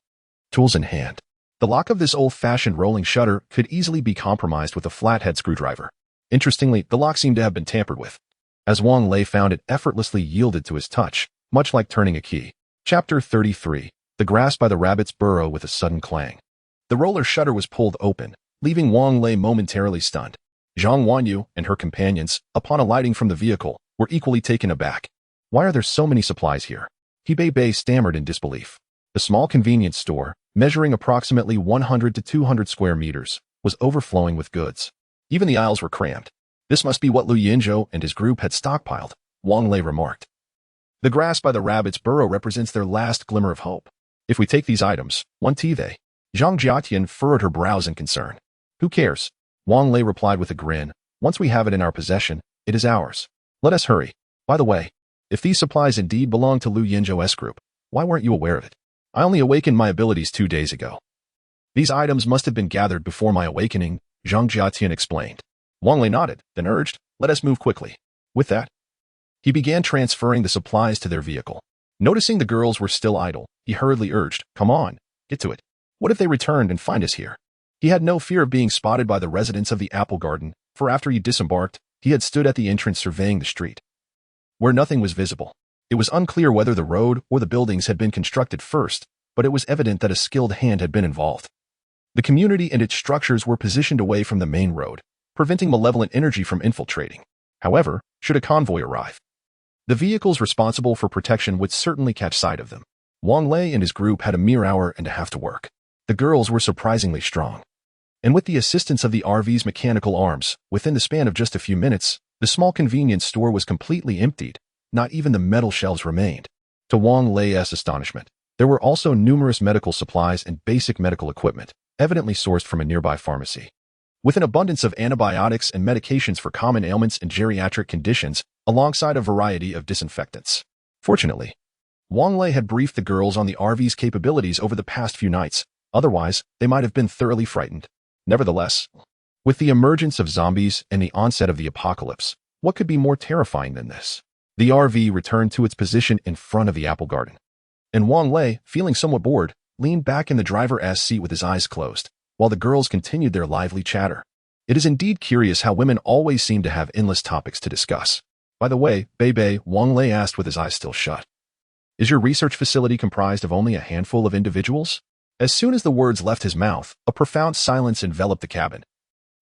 tools in hand. The lock of this old-fashioned rolling shutter could easily be compromised with a flathead screwdriver. Interestingly, the lock seemed to have been tampered with, as Wang Lei found it effortlessly yielded to his touch, much like turning a key. Chapter 33. The grass by the rabbit's burrow with a sudden clang. The roller shutter was pulled open, leaving Wang Lei momentarily stunned. Zhang Wanyu and her companions, upon alighting from the vehicle, were equally taken aback. Why are there so many supplies here? He Bei stammered in disbelief. The small convenience store, measuring approximately 100 to 200 square meters, was overflowing with goods. Even the aisles were crammed. This must be what Lu Yinzhou and his group had stockpiled, Wang Lei remarked. The grass by the rabbit's burrow represents their last glimmer of hope. If we take these items, what they? Zhang Jiatian furrowed her brows in concern. Who cares? Wang Lei replied with a grin. Once we have it in our possession, it is ours. Let us hurry. By the way, if these supplies indeed belong to Lu Yinzhou's group, why weren't you aware of it? I only awakened my abilities 2 days ago. These items must have been gathered before my awakening, Zhang Jiatian explained. Wang Lei nodded, then urged, let us move quickly. With that, he began transferring the supplies to their vehicle. Noticing the girls were still idle, he hurriedly urged, come on, get to it. What if they returned and find us here? He had no fear of being spotted by the residents of the apple garden, for after he disembarked, he had stood at the entrance surveying the street, where nothing was visible. It was unclear whether the road or the buildings had been constructed first, but it was evident that a skilled hand had been involved. The community and its structures were positioned away from the main road, preventing malevolent energy from infiltrating. However, should a convoy arrive, the vehicles responsible for protection would certainly catch sight of them. Wang Lei and his group had a mere hour and a half to work. The girls were surprisingly strong. And with the assistance of the RV's mechanical arms, within the span of just a few minutes, the small convenience store was completely emptied. Not even the metal shelves remained. To Wang Lei's astonishment, there were also numerous medical supplies and basic medical equipment, evidently sourced from a nearby pharmacy. With an abundance of antibiotics and medications for common ailments and geriatric conditions, alongside a variety of disinfectants. Fortunately, Wang Lei had briefed the girls on the RV's capabilities over the past few nights, otherwise they might have been thoroughly frightened. Nevertheless, with the emergence of zombies and the onset of the apocalypse, what could be more terrifying than this? The RV returned to its position in front of the apple garden, and Wang Lei, feeling somewhat bored, leaned back in the driver's seat with his eyes closed, while the girls continued their lively chatter. It is indeed curious how women always seem to have endless topics to discuss. By the way, Bei, Wang Lei asked with his eyes still shut. Is your research facility comprised of only a handful of individuals? As soon as the words left his mouth, a profound silence enveloped the cabin.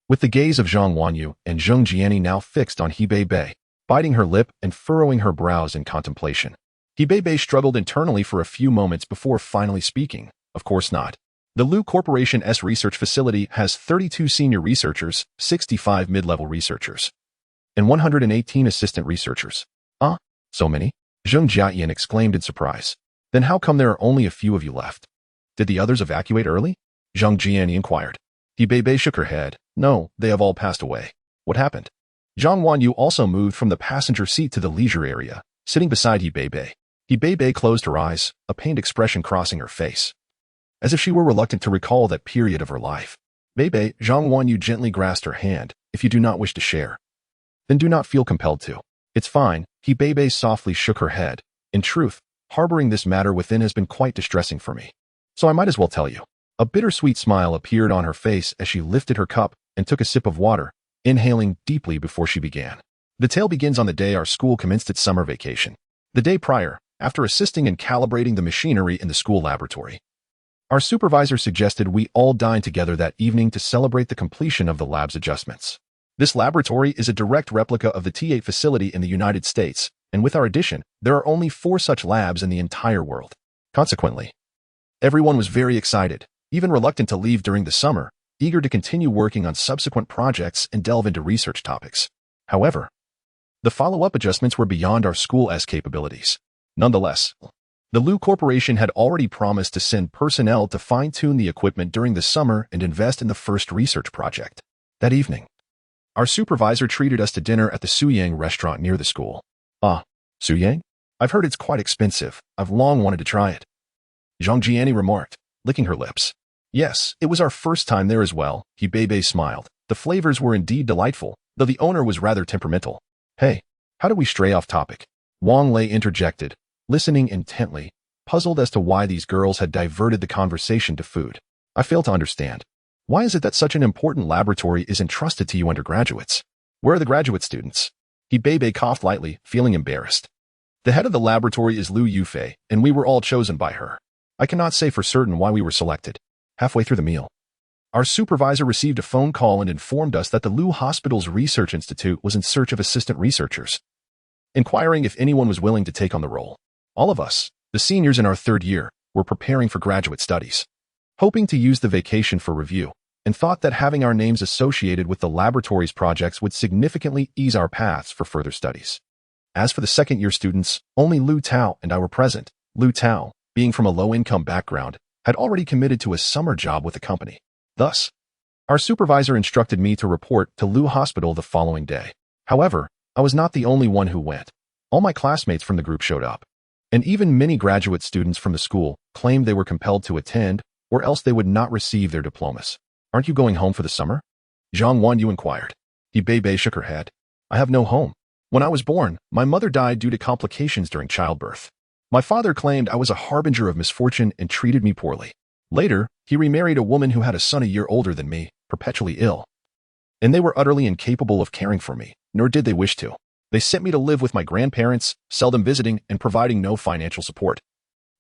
With the gaze of Zhang Wanyu and Zheng Jiani now fixed on Bei, biting her lip and furrowing her brows in contemplation. Bei struggled internally for a few moments before finally speaking. Of course not. The Lu Corporation's research facility has 32 senior researchers, 65 mid-level researchers, and 118 assistant researchers. So many? Zheng Jiayan exclaimed in surprise. Then how come there are only a few of you left? Did the others evacuate early? Zheng Jiani inquired. Bei shook her head. No, they have all passed away. What happened? Zhang Wanyu also moved from the passenger seat to the leisure area, sitting beside Bei. Bei closed her eyes, a pained expression crossing her face, as if she were reluctant to recall that period of her life. Bei, Zhang Wanyu gently grasped her hand. If you do not wish to share, then do not feel compelled to. It's fine. Bei softly shook her head. In truth, harboring this matter within has been quite distressing for me. So I might as well tell you. A bittersweet smile appeared on her face as she lifted her cup and took a sip of water, inhaling deeply before she began. The tale begins on the day our school commenced its summer vacation. The day prior, after assisting in calibrating the machinery in the school laboratory, our supervisor suggested we all dine together that evening to celebrate the completion of the lab's adjustments. This laboratory is a direct replica of the T8 facility in the United States, and with our addition, there are only 4 such labs in the entire world. Consequently, everyone was very excited, even reluctant to leave during the summer, eager to continue working on subsequent projects and delve into research topics. However, the follow-up adjustments were beyond our school's capabilities. Nonetheless, the Lu Corporation had already promised to send personnel to fine-tune the equipment during the summer and invest in the first research project. That evening, our supervisor treated us to dinner at the Suyang restaurant near the school. Suyang? I've heard it's quite expensive. I've long wanted to try it. Zhang Jiani remarked, licking her lips. Yes, it was our first time there as well, Bei smiled. The flavors were indeed delightful, though the owner was rather temperamental. Hey, how did we stray off topic? Wang Lei interjected, listening intently, puzzled as to why these girls had diverted the conversation to food. I fail to understand. Why is it that such an important laboratory is entrusted to you undergraduates? Where are the graduate students? He Bebe coughed lightly, feeling embarrassed. The head of the laboratory is Lu Yufei, and we were all chosen by her. I cannot say for certain why we were selected. Halfway through the meal, our supervisor received a phone call and informed us that the Lu Hospital's research institute was in search of assistant researchers, inquiring if anyone was willing to take on the role. All of us, the seniors in our third year, were preparing for graduate studies, hoping to use the vacation for review, and thought that having our names associated with the laboratory's projects would significantly ease our paths for further studies. As for the second-year students, only Lu Tao and I were present. Lu Tao, being from a low-income background, had already committed to a summer job with the company. Thus, our supervisor instructed me to report to Lu Hospital the following day. However, I was not the only one who went. All my classmates from the group showed up, and even many graduate students from the school claimed they were compelled to attend, or else they would not receive their diplomas. Aren't you going home for the summer? Zhang Wanyu inquired. He Bebe shook her head. I have no home. When I was born, my mother died due to complications during childbirth. My father claimed I was a harbinger of misfortune and treated me poorly. Later, he remarried a woman who had a son a year older than me, perpetually ill. And they were utterly incapable of caring for me, nor did they wish to. They sent me to live with my grandparents, seldom visiting and providing no financial support,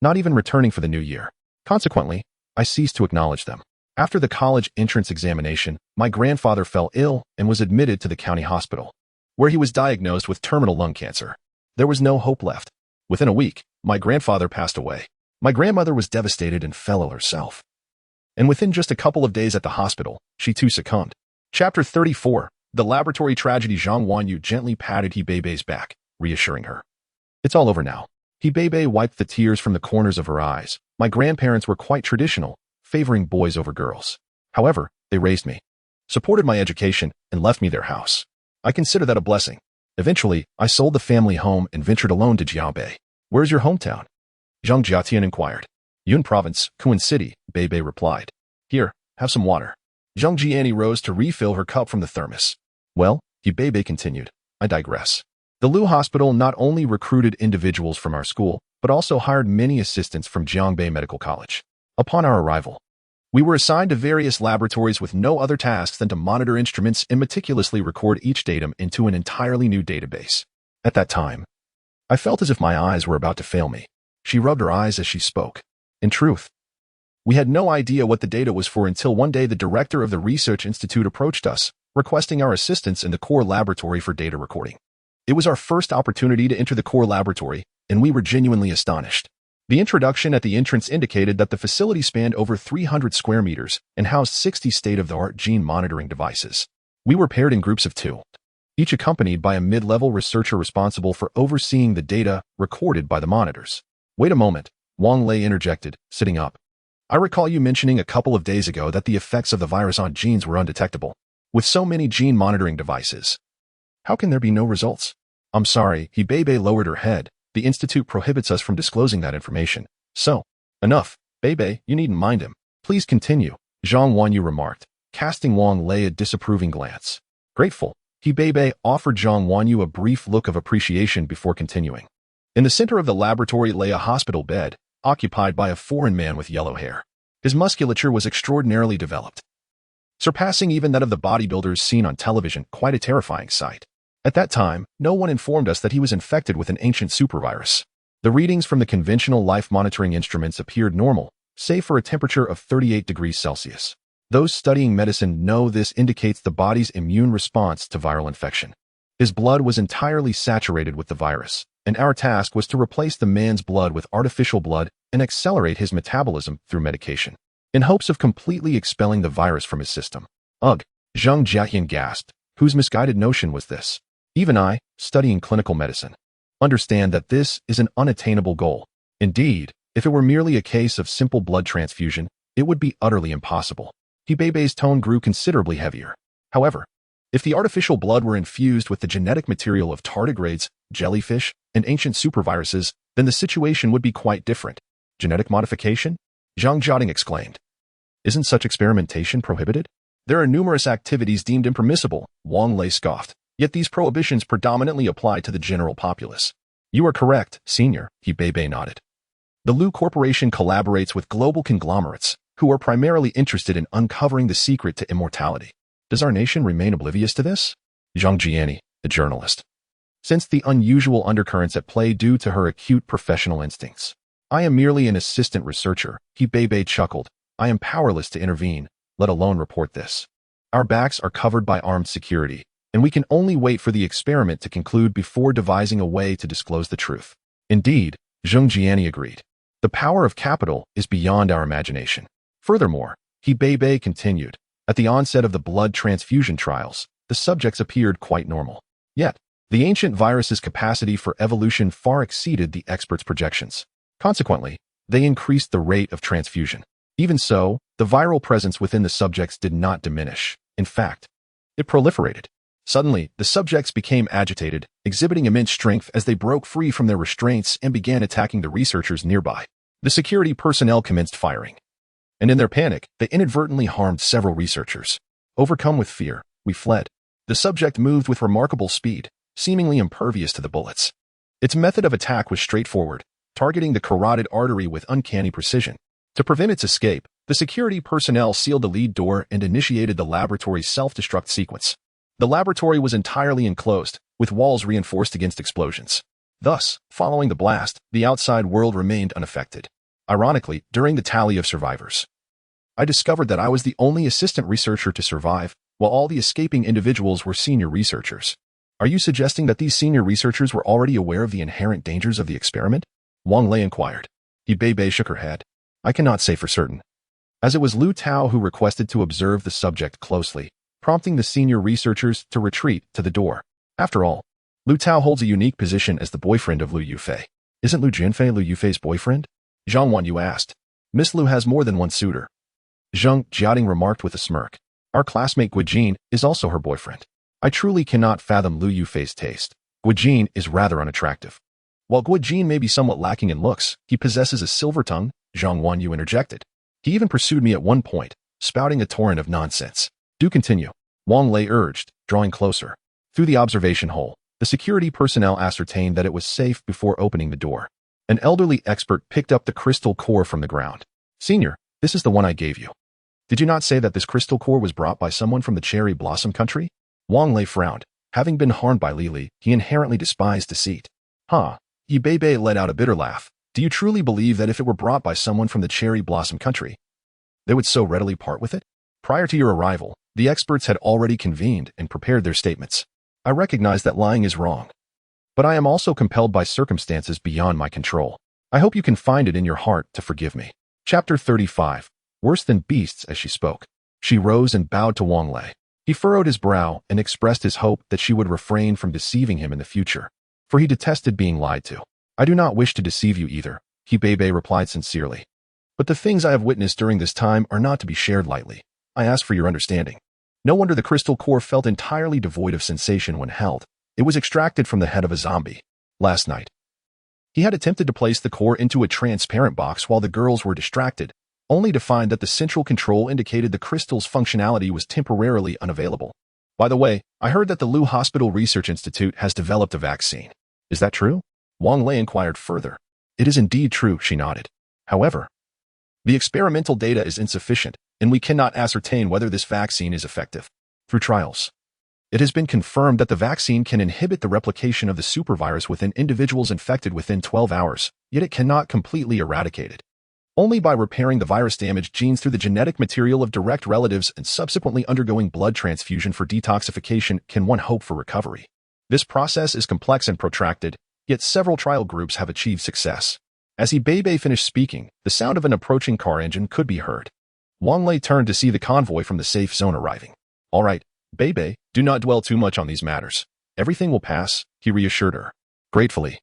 not even returning for the new year. Consequently, I ceased to acknowledge them. After the college entrance examination, my grandfather fell ill and was admitted to the county hospital, where he was diagnosed with terminal lung cancer. There was no hope left. Within a week, my grandfather passed away. My grandmother was devastated and fell ill herself. And within just a couple of days at the hospital, she too succumbed. Chapter 34. The laboratory tragedy. Zhang Wanyu gently patted He Bebe's back, reassuring her. It's all over now. He Bebe wiped the tears from the corners of her eyes. My grandparents were quite traditional, favoring boys over girls. However, they raised me, supported my education, and left me their house. I consider that a blessing. Eventually, I sold the family home and ventured alone to Jiaobei. Where's your hometown? Zhang Jiatian inquired. Yun Province, Kuan City, Bebe replied. Here, have some water. Zhang Jiani rose to refill her cup from the thermos. Well, He Bebe continued. I digress. The Lu Hospital not only recruited individuals from our school, but also hired many assistants from Jiangbei Medical College. Upon our arrival, we were assigned to various laboratories with no other tasks than to monitor instruments and meticulously record each datum into an entirely new database. At that time, I felt as if my eyes were about to fail me. She rubbed her eyes as she spoke. In truth, we had no idea what the data was for until one day the director of the research institute approached us, requesting our assistance in the core laboratory for data recording. It was our first opportunity to enter the core laboratory, and we were genuinely astonished. The introduction at the entrance indicated that the facility spanned over 300 square meters and housed 60 state-of-the-art gene monitoring devices. We were paired in groups of 2, each accompanied by a mid-level researcher responsible for overseeing the data recorded by the monitors. Wait a moment, Wang Lei interjected, sitting up. I recall you mentioning a couple of days ago that the effects of the virus on genes were undetectable. With so many gene monitoring devices, how can there be no results? I'm sorry, He Bebe lowered her head. The institute prohibits us from disclosing that information. So, enough. Bebe, you needn't mind him. Please continue, Zhang Wanyu remarked, casting Wang Lei a disapproving glance. Grateful, He Bebe offered Zhang Wanyu a brief look of appreciation before continuing. In the center of the laboratory lay a hospital bed, occupied by a foreign man with yellow hair. His musculature was extraordinarily developed, surpassing even that of the bodybuilders seen on television, quite a terrifying sight. At that time, no one informed us that he was infected with an ancient supervirus. The readings from the conventional life monitoring instruments appeared normal, save for a temperature of 38 degrees Celsius. Those studying medicine know this indicates the body's immune response to viral infection. His blood was entirely saturated with the virus, and our task was to replace the man's blood with artificial blood and accelerate his metabolism through medication, in hopes of completely expelling the virus from his system. Ugh, Zhang Jiayan gasped. Whose misguided notion was this? Even I, studying clinical medicine, understand that this is an unattainable goal. Indeed, if it were merely a case of simple blood transfusion, it would be utterly impossible. He Bebe's tone grew considerably heavier. However, if the artificial blood were infused with the genetic material of tardigrades, jellyfish, and ancient superviruses, then the situation would be quite different. Genetic modification? Zhang Jiating exclaimed. Isn't such experimentation prohibited? There are numerous activities deemed impermissible, Wang Lei scoffed. Yet these prohibitions predominantly apply to the general populace. You are correct, Senior, He Bebe nodded. The Lu Corporation collaborates with global conglomerates, who are primarily interested in uncovering the secret to immortality. Does our nation remain oblivious to this? Zhang Jiani, the journalist. Since the unusual undercurrents at play due to her acute professional instincts. I am merely an assistant researcher, He Bei chuckled. I am powerless to intervene, let alone report this. Our backs are covered by armed security, and we can only wait for the experiment to conclude before devising a way to disclose the truth. Indeed, Zhang Jiani agreed. The power of capital is beyond our imagination. Furthermore, He Bei continued, at the onset of the blood transfusion trials, the subjects appeared quite normal. Yet, the ancient virus's capacity for evolution far exceeded the experts' projections. Consequently, they increased the rate of transfusion. Even so, the viral presence within the subjects did not diminish. In fact, it proliferated. Suddenly, the subjects became agitated, exhibiting immense strength as they broke free from their restraints and began attacking the researchers nearby. The security personnel commenced firing. And in their panic, they inadvertently harmed several researchers. Overcome with fear, we fled. The subject moved with remarkable speed, seemingly impervious to the bullets. Its method of attack was straightforward, targeting the carotid artery with uncanny precision. To prevent its escape, the security personnel sealed the lead door and initiated the laboratory's self-destruct sequence. The laboratory was entirely enclosed, with walls reinforced against explosions. Thus, following the blast, the outside world remained unaffected. Ironically, during the tally of survivors, I discovered that I was the only assistant researcher to survive, while all the escaping individuals were senior researchers. Are you suggesting that these senior researchers were already aware of the inherent dangers of the experiment? Wang Lei inquired. He Bei shook her head. I cannot say for certain, as it was Lu Tao who requested to observe the subject closely, prompting the senior researchers to retreat to the door. After all, Lu Tao holds a unique position as the boyfriend of Lu Yufei. Isn't Lu Jianfei Lu Yufei's boyfriend? Zhang Wanyu asked. Miss Lu has more than one suitor. Zhang Jiating remarked with a smirk. Our classmate Guijin is also her boyfriend. I truly cannot fathom Lu Yufei's taste. Guijin is rather unattractive. While Guijin may be somewhat lacking in looks, he possesses a silver tongue, Zhang Wanyu interjected. He even pursued me at one point, spouting a torrent of nonsense. Do continue, Wang Lei urged, drawing closer. Through the observation hole, the security personnel ascertained that it was safe before opening the door. An elderly expert picked up the crystal core from the ground. Senior, this is the one I gave you. Did you not say that this crystal core was brought by someone from the cherry blossom country? Wang Lei frowned. Having been harmed by Lili, he inherently despised deceit. Huh. He Bei let out a bitter laugh. Do you truly believe that if it were brought by someone from the cherry blossom country, they would so readily part with it? Prior to your arrival, the experts had already convened and prepared their statements. I recognize that lying is wrong, but I am also compelled by circumstances beyond my control. I hope you can find it in your heart to forgive me. Chapter 35. Worse than beasts. As she spoke, she rose and bowed to Wang Lei. He furrowed his brow and expressed his hope that she would refrain from deceiving him in the future, for he detested being lied to. I do not wish to deceive you either, He Bei replied sincerely. But the things I have witnessed during this time are not to be shared lightly. I ask for your understanding. No wonder the crystal core felt entirely devoid of sensation when held. It was extracted from the head of a zombie. Last night, he had attempted to place the core into a transparent box while the girls were distracted, only to find that the central control indicated the crystal's functionality was temporarily unavailable. By the way, I heard that the Lu Hospital Research Institute has developed a vaccine. Is that true? Wang Lei inquired further. It is indeed true, she nodded. However, the experimental data is insufficient, and we cannot ascertain whether this vaccine is effective. Through trials, it has been confirmed that the vaccine can inhibit the replication of the supervirus within individuals infected within 12 hours, yet it cannot completely eradicate it. Only by repairing the virus-damaged genes through the genetic material of direct relatives and subsequently undergoing blood transfusion for detoxification can one hope for recovery. This process is complex and protracted, yet several trial groups have achieved success. As He Bei finished speaking, the sound of an approaching car engine could be heard. Wang Lei turned to see the convoy from the safe zone arriving. All right, Bei, do not dwell too much on these matters. Everything will pass, he reassured her. Gratefully,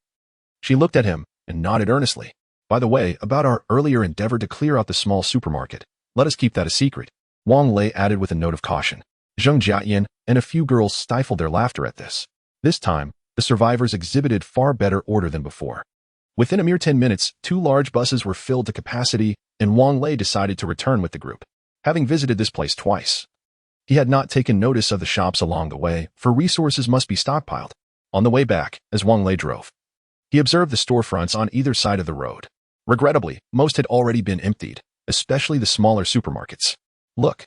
she looked at him and nodded earnestly. By the way, about our earlier endeavor to clear out the small supermarket, let us keep that a secret, Wang Lei added with a note of caution. Zhang Jiayan and a few girls stifled their laughter at this. This time, the survivors exhibited far better order than before. Within a mere 10 minutes, 2 large buses were filled to capacity, and Wang Lei decided to return with the group. Having visited this place twice, he had not taken notice of the shops along the way, for resources must be stockpiled. On the way back, as Wang Lei drove, he observed the storefronts on either side of the road. Regrettably, most had already been emptied, especially the smaller supermarkets. Look.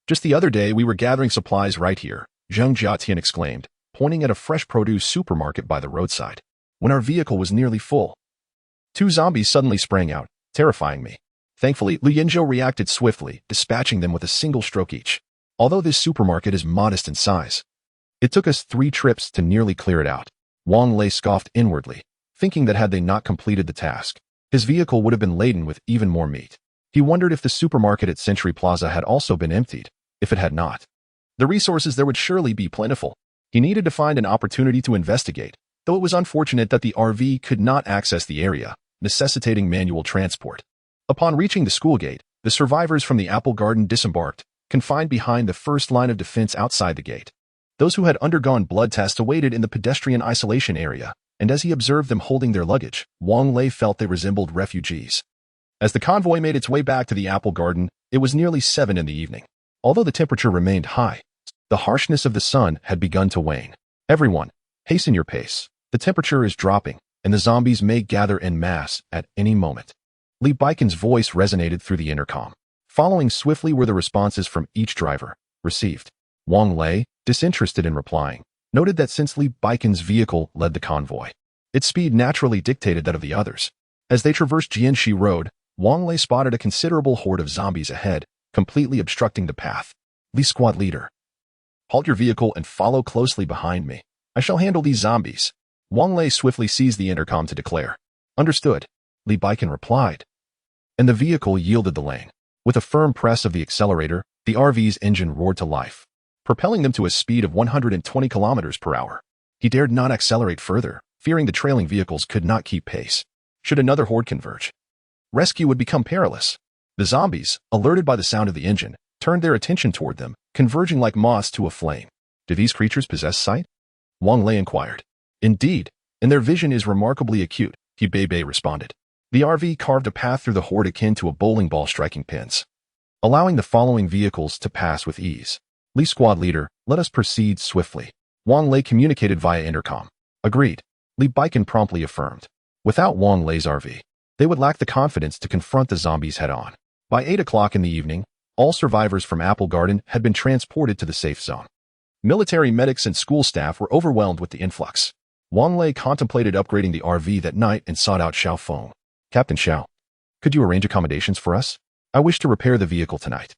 Just the other day we were gathering supplies right here, Zhang Jiatian exclaimed, pointing at a fresh produce supermarket by the roadside, when our vehicle was nearly full. Two zombies suddenly sprang out, terrifying me. Thankfully, Liu Yinzhou reacted swiftly, dispatching them with a single stroke each. Although this supermarket is modest in size, it took us 3 trips to nearly clear it out. Wang Lei scoffed inwardly, thinking that had they not completed the task, his vehicle would have been laden with even more meat. He wondered if the supermarket at Century Plaza had also been emptied. If it had not, the resources there would surely be plentiful. He needed to find an opportunity to investigate, though it was unfortunate that the RV could not access the area, necessitating manual transport. Upon reaching the school gate, the survivors from the apple garden disembarked, confined behind the first line of defense outside the gate. Those who had undergone blood tests awaited in the pedestrian isolation area, and as he observed them holding their luggage, Wang Lei felt they resembled refugees. As the convoy made its way back to the apple garden, it was nearly 7 in the evening. Although the temperature remained high, the harshness of the sun had begun to wane. Everyone, hasten your pace. The temperature is dropping, and the zombies may gather en masse at any moment. Li Baikan's voice resonated through the intercom. Following swiftly were the responses from each driver. Received. Wang Lei, disinterested in replying, noted that since Li Baikan's vehicle led the convoy, its speed naturally dictated that of the others. As they traversed Jianxi Road, Wang Lei spotted a considerable horde of zombies ahead, completely obstructing the path. Li Squad Leader, halt your vehicle and follow closely behind me. I shall handle these zombies. Wang Lei swiftly seized the intercom to declare. Understood, Li Baikan replied. And the vehicle yielded the lane. With a firm press of the accelerator, the RV's engine roared to life, propelling them to a speed of 120 kilometers per hour. He dared not accelerate further, fearing the trailing vehicles could not keep pace. Should another horde converge, rescue would become perilous. The zombies, alerted by the sound of the engine, turned their attention toward them, converging like moths to a flame. Do these creatures possess sight? Wang Lei inquired. Indeed, and their vision is remarkably acute, He Bei responded. The RV carved a path through the horde akin to a bowling ball striking pins, allowing the following vehicles to pass with ease. Li Squad Leader, let us proceed swiftly. Wang Lei communicated via intercom. Agreed. Li Baikan promptly affirmed. Without Wang Lei's RV, they would lack the confidence to confront the zombies head-on. By 8 o'clock in the evening, all survivors from Apple Garden had been transported to the safe zone. Military medics and school staff were overwhelmed with the influx. Wang Lei contemplated upgrading the RV that night and sought out Xiao Feng. Captain Xiao, could you arrange accommodations for us? I wish to repair the vehicle tonight.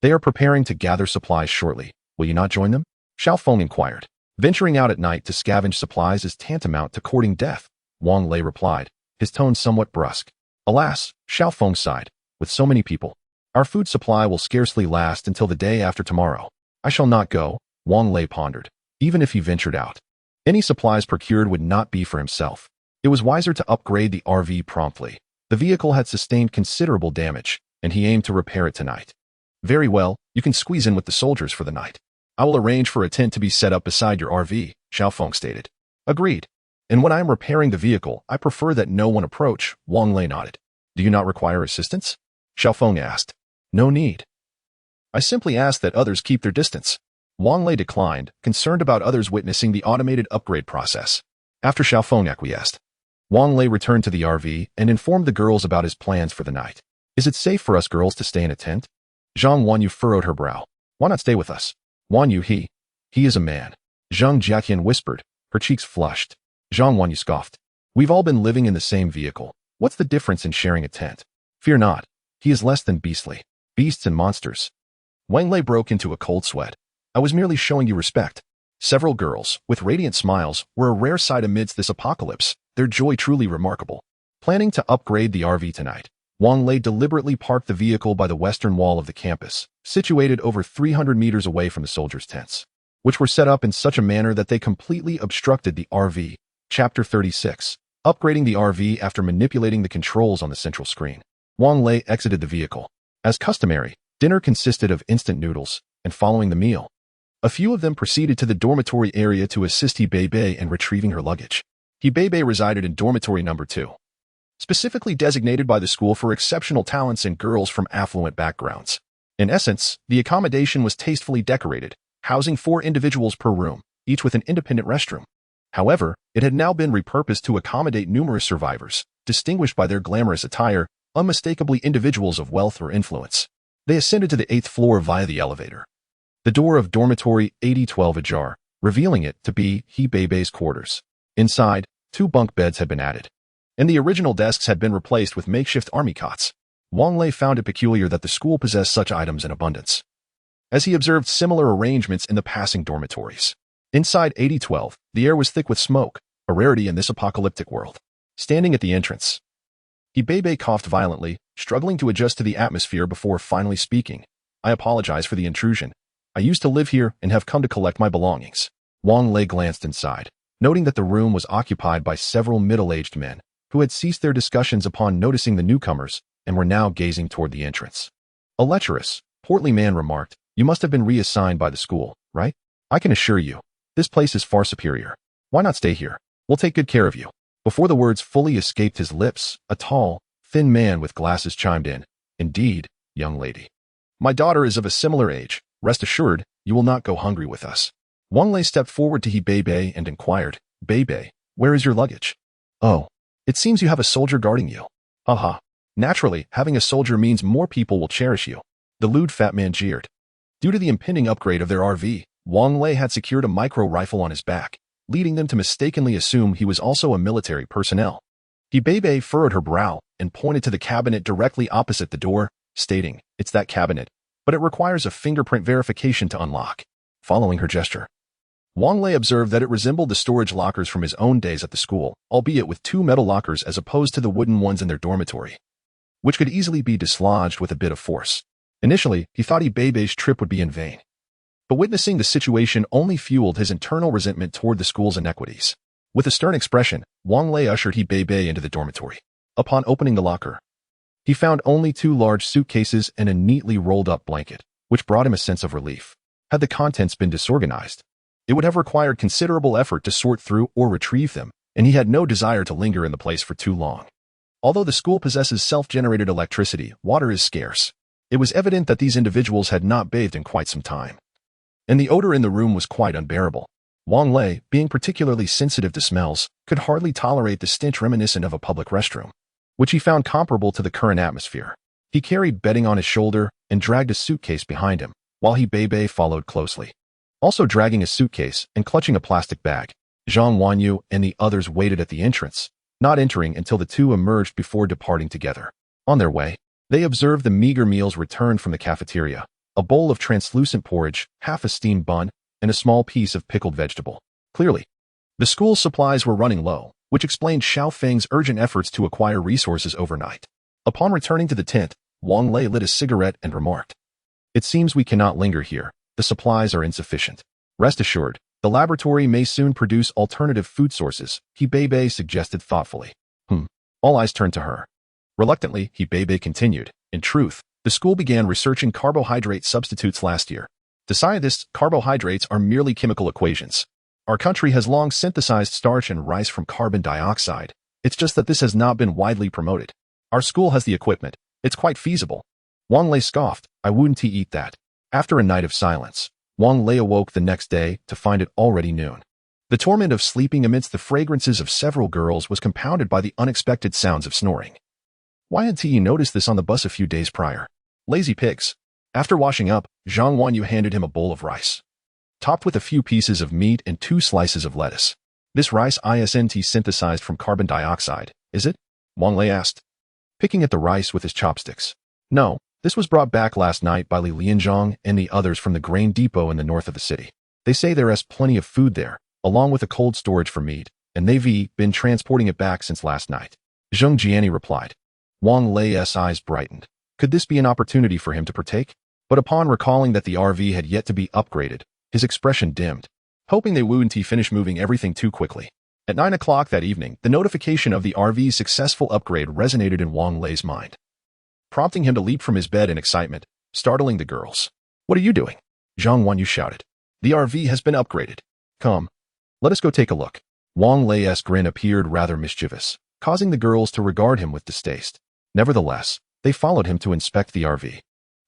They are preparing to gather supplies shortly. Will you not join them? Xiao Feng inquired. Venturing out at night to scavenge supplies is tantamount to courting death, Wang Lei replied, his tone somewhat brusque. Alas, Xiao Feng sighed, with so many people, our food supply will scarcely last until the day after tomorrow. I shall not go, Wang Lei pondered, even if he ventured out. Any supplies procured would not be for himself. It was wiser to upgrade the RV promptly. The vehicle had sustained considerable damage, and he aimed to repair it tonight. Very well, you can squeeze in with the soldiers for the night. I will arrange for a tent to be set up beside your RV, Xiao Feng stated. Agreed. And when I am repairing the vehicle, I prefer that no one approach, Wang Lei nodded. Do you not require assistance? Xiao Feng asked. No need. I simply ask that others keep their distance. Wang Lei declined, concerned about others witnessing the automated upgrade process. After Xiao Feng acquiesced, Wang Lei returned to the RV and informed the girls about his plans for the night. Is it safe for us girls to stay in a tent? Zhang Wanyu furrowed her brow. Why not stay with us? Wanyu, he is a man. Zhang Jiaqian whispered, her cheeks flushed. Zhang Wanyu scoffed. We've all been living in the same vehicle. What's the difference in sharing a tent? Fear not. He is less than beastly. Beasts and monsters. Wang Lei broke into a cold sweat. I was merely showing you respect. Several girls, with radiant smiles, were a rare sight amidst this apocalypse, their joy truly remarkable. Planning to upgrade the RV tonight, Wang Lei deliberately parked the vehicle by the western wall of the campus, situated over 300 meters away from the soldiers' tents, which were set up in such a manner that they completely obstructed the RV. Chapter 36. Upgrading the RV after manipulating the controls on the central screen. Wang Lei exited the vehicle. As customary, dinner consisted of instant noodles, and following the meal, a few of them proceeded to the dormitory area to assist He Bei in retrieving her luggage. He Bei resided in dormitory number 2, specifically designated by the school for exceptional talents and girls from affluent backgrounds. In essence, the accommodation was tastefully decorated, housing 4 individuals per room, each with an independent restroom. However, it had now been repurposed to accommodate numerous survivors, distinguished by their glamorous attire, unmistakably individuals of wealth or influence. They ascended to the 8th floor via the elevator. the door of dormitory 8012 ajar, revealing it to be He Bei's quarters. Inside, 2 bunk beds had been added, and the original desks had been replaced with makeshift army cots. Wang Lei found it peculiar that the school possessed such items in abundance, as he observed similar arrangements in the passing dormitories. Inside 8012, the air was thick with smoke, a rarity in this apocalyptic world. Standing at the entrance, He Bei coughed violently, struggling to adjust to the atmosphere before finally speaking. I apologize for the intrusion. I used to live here and have come to collect my belongings. Wang Lei glanced inside, noting that the room was occupied by several middle-aged men who had ceased their discussions upon noticing the newcomers and were now gazing toward the entrance. A lecherous, portly man remarked, "You must have been reassigned by the school, right? I can assure you, this place is far superior. Why not stay here? We'll take good care of you." Before the words fully escaped his lips, a tall, thin man with glasses chimed in. "Indeed, young lady. My daughter is of a similar age. Rest assured, you will not go hungry with us." Wang Lei stepped forward to He Bei and inquired, "Bei, where is your luggage?" "Oh, it seems you have a soldier guarding you." "Haha. Naturally, having a soldier means more people will cherish you." The lewd fat man jeered. Due to the impending upgrade of their RV, Wang Lei had secured a micro-rifle on his back, leading them to mistakenly assume he was also a military personnel. He Bei furrowed her brow and pointed to the cabinet directly opposite the door, stating, "It's that cabinet, but it requires a fingerprint verification to unlock." Following her gesture, Wang Lei observed that it resembled the storage lockers from his own days at the school, albeit with 2 metal lockers as opposed to the wooden ones in their dormitory, which could easily be dislodged with a bit of force. Initially, he thought He Bei's trip would be in vain, but witnessing the situation only fueled his internal resentment toward the school's inequities. With a stern expression, Wang Lei ushered He Bei into the dormitory. Upon opening the locker, he found only 2 large suitcases and a neatly rolled-up blanket, which brought him a sense of relief. Had the contents been disorganized, it would have required considerable effort to sort through or retrieve them, and he had no desire to linger in the place for too long. Although the school possesses self-generated electricity, water is scarce. It was evident that these individuals had not bathed in quite some time, and the odor in the room was quite unbearable. Wang Lei, being particularly sensitive to smells, could hardly tolerate the stench reminiscent of a public restroom, which he found comparable to the current atmosphere. He carried bedding on his shoulder and dragged a suitcase behind him, while He Bei followed closely. Also dragging a suitcase and clutching a plastic bag, Zhang Wanyu and the others waited at the entrance, not entering until the 2 emerged before departing together. On their way, they observed the meager meals returned from the cafeteria, a bowl of translucent porridge, half a steamed bun, and a small piece of pickled vegetable. Clearly, the school's supplies were running low, which explained Xiao Feng's urgent efforts to acquire resources overnight. Upon returning to the tent, Wang Lei lit a cigarette and remarked, "It seems we cannot linger here. The supplies are insufficient. Rest assured, the laboratory may soon produce alternative food sources," He Bei suggested thoughtfully. All eyes turned to her. Reluctantly, He Bei continued, "In truth, the school began researching carbohydrate substitutes last year. To scientists, carbohydrates are merely chemical equations. Our country has long synthesized starch and rice from carbon dioxide. It's just that this has not been widely promoted. Our school has the equipment. It's quite feasible." Wang Lei scoffed, "I wouldn't eat that." After a night of silence, Wang Lei awoke the next day to find it already noon. The torment of sleeping amidst the fragrances of several girls was compounded by the unexpected sounds of snoring. Why hadn't he noticed this on the bus a few days prior? Lazy pigs. After washing up, Zhang Wanyu handed him a bowl of rice, topped with a few pieces of meat and 2 slices of lettuce. "This rice isn't synthesized from carbon dioxide, is it?" Wang Lei asked, picking at the rice with his chopsticks. "No, this was brought back last night by Li Lianzhong and the others from the grain depot in the north of the city. They say there is plenty of food there, along with a cold storage for meat, and they've been transporting it back since last night." Zheng Jiani replied. Wang Lei's eyes brightened. Could this be an opportunity for him to partake? But upon recalling that the RV had yet to be upgraded, his expression dimmed, hoping they wouldn't finish moving everything too quickly. At 9 o'clock that evening, the notification of the RV's successful upgrade resonated in Wang Lei's mind, prompting him to leap from his bed in excitement, startling the girls. "What are you doing?" Zhang Wanyu shouted. "The RV has been upgraded. Come, let us go take a look." Wang Lei's grin appeared rather mischievous, causing the girls to regard him with distaste. Nevertheless, they followed him to inspect the RV.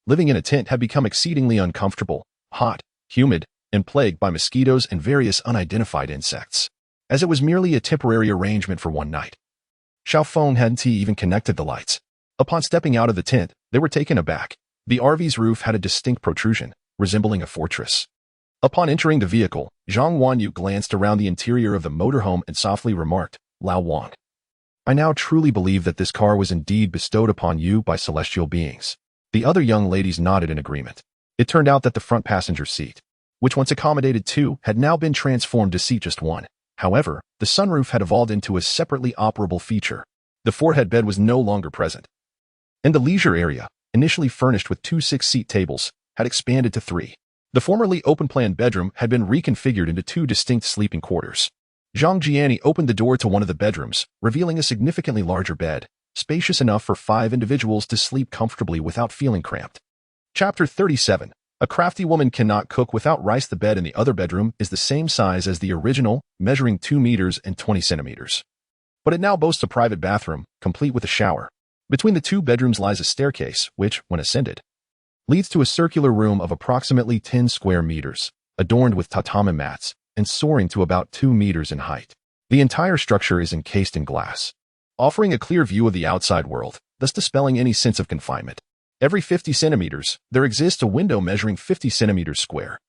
Living in a tent had become exceedingly uncomfortable, hot, humid, and plagued by mosquitoes and various unidentified insects, as it was merely a temporary arrangement for one night. Xiao Feng hadn't even connected the lights. Upon stepping out of the tent, they were taken aback. The RV's roof had a distinct protrusion, resembling a fortress. Upon entering the vehicle, Zhang Wanyu glanced around the interior of the motorhome and softly remarked, "Lao Wang, I now truly believe that this car was indeed bestowed upon you by celestial beings." The other young ladies nodded in agreement. It turned out that the front passenger seat, which once accommodated two, had now been transformed to seat just one. However, the sunroof had evolved into a separately operable feature. The forehead bed was no longer present. And the leisure area, initially furnished with two 6-seat tables, had expanded to 3. The formerly open-plan bedroom had been reconfigured into 2 distinct sleeping quarters. Zhang Jiani opened the door to one of the bedrooms, revealing a significantly larger bed, spacious enough for 5 individuals to sleep comfortably without feeling cramped. Chapter 37. A crafty woman cannot cook without rice. The bed in the other bedroom is the same size as the original, measuring 2 meters and 20 centimeters. But it now boasts a private bathroom, complete with a shower. Between the 2 bedrooms lies a staircase, which, when ascended, leads to a circular room of approximately 10 square meters, adorned with tatami mats, and soaring to about 2 meters in height. The entire structure is encased in glass, offering a clear view of the outside world, thus dispelling any sense of confinement. Every 50 centimeters, there exists a window measuring 50 centimeters square,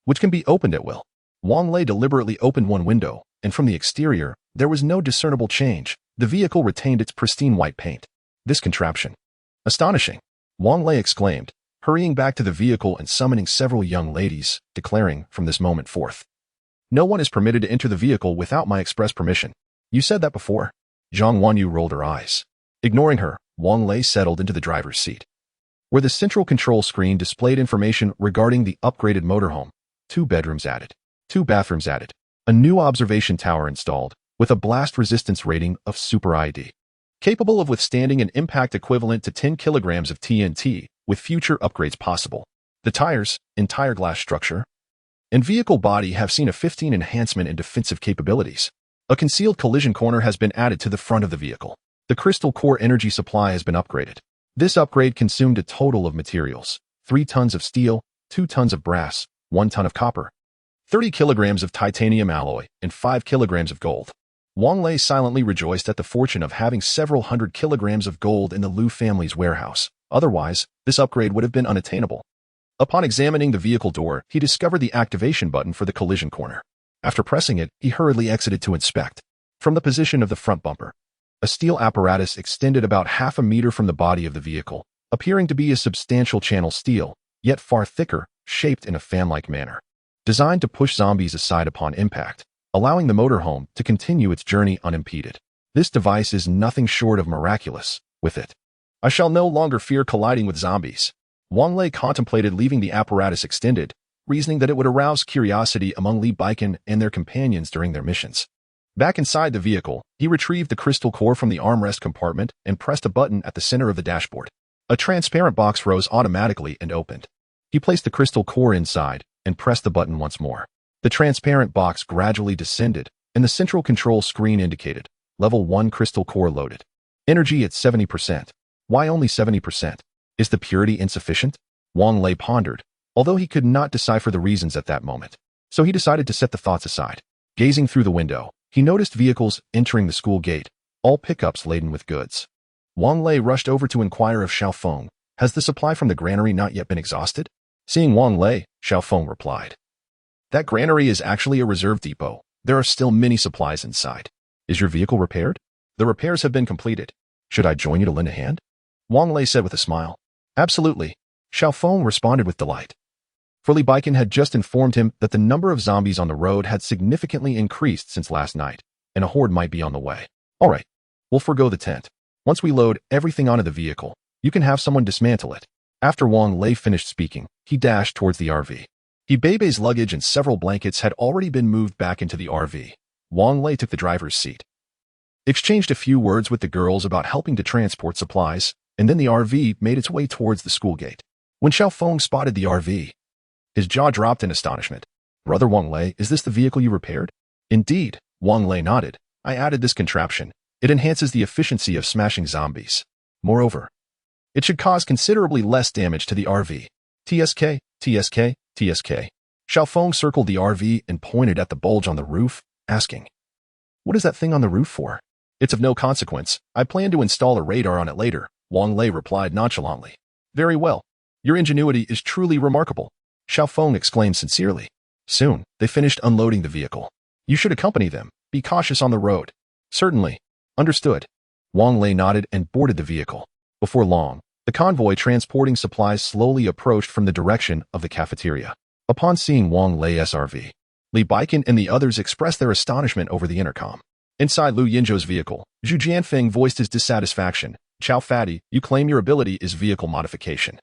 which can be opened at will. Wang Lei deliberately opened one window, and from the exterior, there was no discernible change. The vehicle retained its pristine white paint. This contraption. Astonishing! Wang Lei exclaimed, hurrying back to the vehicle and summoning several young ladies, declaring, from this moment forth, "No one is permitted to enter the vehicle without my express permission." "You said that before." Zhang Wanyu rolled her eyes. Ignoring her, Wang Lei settled into the driver's seat, where the central control screen displayed information regarding the upgraded motorhome. 2 bedrooms added. 2 bathrooms added. A new observation tower installed, with a blast resistance rating of Super ID, capable of withstanding an impact equivalent to 10 kilograms of TNT, with future upgrades possible. The tires, entire glass structure, and vehicle body have seen a 15 enhancement in defensive capabilities. A concealed collision corner has been added to the front of the vehicle. The crystal core energy supply has been upgraded. This upgrade consumed a total of materials: 3 tons of steel, 2 tons of brass, 1 ton of copper, 30 kilograms of titanium alloy, and 5 kilograms of gold. Wang Lei silently rejoiced at the fortune of having several hundred kilograms of gold in the Liu family's warehouse. Otherwise, this upgrade would have been unattainable. Upon examining the vehicle door, he discovered the activation button for the collision corner. After pressing it, he hurriedly exited to inspect. From the position of the front bumper, a steel apparatus extended about half a meter from the body of the vehicle, appearing to be a substantial channel steel, yet far thicker, shaped in a fan-like manner, designed to push zombies aside upon impact, allowing the motorhome to continue its journey unimpeded. This device is nothing short of miraculous. With it, I shall no longer fear colliding with zombies. Wang Lei contemplated leaving the apparatus extended, reasoning that it would arouse curiosity among Li Baikan and their companions during their missions. Back inside the vehicle, he retrieved the crystal core from the armrest compartment and pressed a button at the center of the dashboard. A transparent box rose automatically and opened. He placed the crystal core inside and pressed the button once more. The transparent box gradually descended, and the central control screen indicated, Level 1 crystal core loaded. Energy at 70%. Why only 70%? Is the purity insufficient? Wang Lei pondered, although he could not decipher the reasons at that moment. So he decided to set the thoughts aside. Gazing through the window, he noticed vehicles entering the school gate, all pickups laden with goods. Wang Lei rushed over to inquire of Xiaofeng, "Has the supply from the granary not yet been exhausted?" Seeing Wang Lei, Xiaofeng replied, "That granary is actually a reserve depot. There are still many supplies inside." "Is your vehicle repaired?" "The repairs have been completed." "Should I join you to lend a hand?" Wang Lei said with a smile. "Absolutely." Xiaofeng responded with delight. For Li Baikan had just informed him that the number of zombies on the road had significantly increased since last night, and a horde might be on the way. "All right, we'll forgo the tent. Once we load everything onto the vehicle, you can have someone dismantle it." After Wang Lei finished speaking, he dashed towards the RV. Bebe's luggage and several blankets had already been moved back into the RV. Wang Lei took the driver's seat, exchanged a few words with the girls about helping to transport supplies, and then the RV made its way towards the school gate. When Xiaofeng spotted the RV, his jaw dropped in astonishment. "Brother Wang Lei, is this the vehicle you repaired?" "Indeed," Wang Lei nodded. "I added this contraption. It enhances the efficiency of smashing zombies. Moreover, it should cause considerably less damage to the RV. TSK, TSK, TSK. Xiaofeng circled the RV and pointed at the bulge on the roof, asking, "What is that thing on the roof for?" "It's of no consequence. I plan to install a radar on it later," Wang Lei replied nonchalantly. "Very well. Your ingenuity is truly remarkable." Xiao Feng exclaimed sincerely. Soon, they finished unloading the vehicle. You should accompany them. Be cautious on the road. Certainly. Understood. Wang Lei nodded and boarded the vehicle. Before long, the convoy transporting supplies slowly approached from the direction of the cafeteria. Upon seeing Wang Lei's RV, Li Baikan and the others expressed their astonishment over the intercom. Inside Lu Yinzhou's vehicle, Zhu Jianfeng voiced his dissatisfaction. Chow Fatty, you claim your ability is vehicle modification.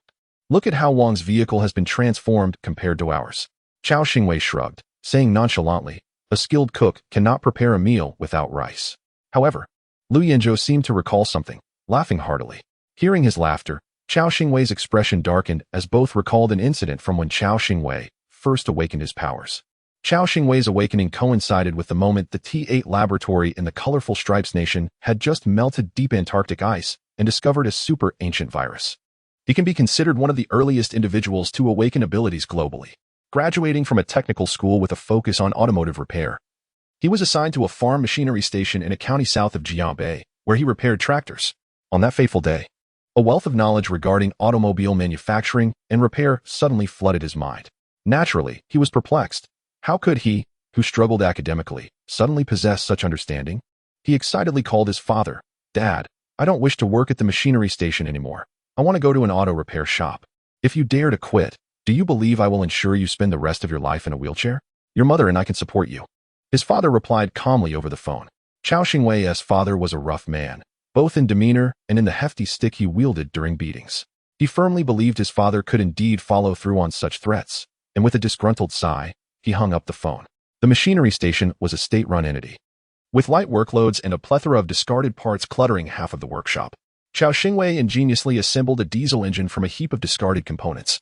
Look at how Wang's vehicle has been transformed compared to ours. Chao Xingwei shrugged, saying nonchalantly, a skilled cook cannot prepare a meal without rice. However, Lu Yinzhou seemed to recall something, laughing heartily. Hearing his laughter, Chao Xingwei's expression darkened as both recalled an incident from when Chao Xingwei first awakened his powers. Chao Xingwei's awakening coincided with the moment the T8 laboratory in the colorful Stripes Nation had just melted deep Antarctic ice and discovered a super ancient virus. He can be considered one of the earliest individuals to awaken abilities globally. Graduating from a technical school with a focus on automotive repair, he was assigned to a farm machinery station in a county south of Jianbei, where he repaired tractors. On that fateful day, a wealth of knowledge regarding automobile manufacturing and repair suddenly flooded his mind. Naturally, he was perplexed. How could he, who struggled academically, suddenly possess such understanding? He excitedly called his father. Dad, I don't wish to work at the machinery station anymore. I want to go to an auto repair shop. If you dare to quit, do you believe I will ensure you spend the rest of your life in a wheelchair? Your mother and I can support you. His father replied calmly over the phone. Chao Xingwei's father was a rough man, both in demeanor and in the hefty stick he wielded during beatings. He firmly believed his father could indeed follow through on such threats, and with a disgruntled sigh, he hung up the phone. The machinery station was a state-run entity, with light workloads and a plethora of discarded parts cluttering half of the workshop. Chao Xingwei ingeniously assembled a diesel engine from a heap of discarded components,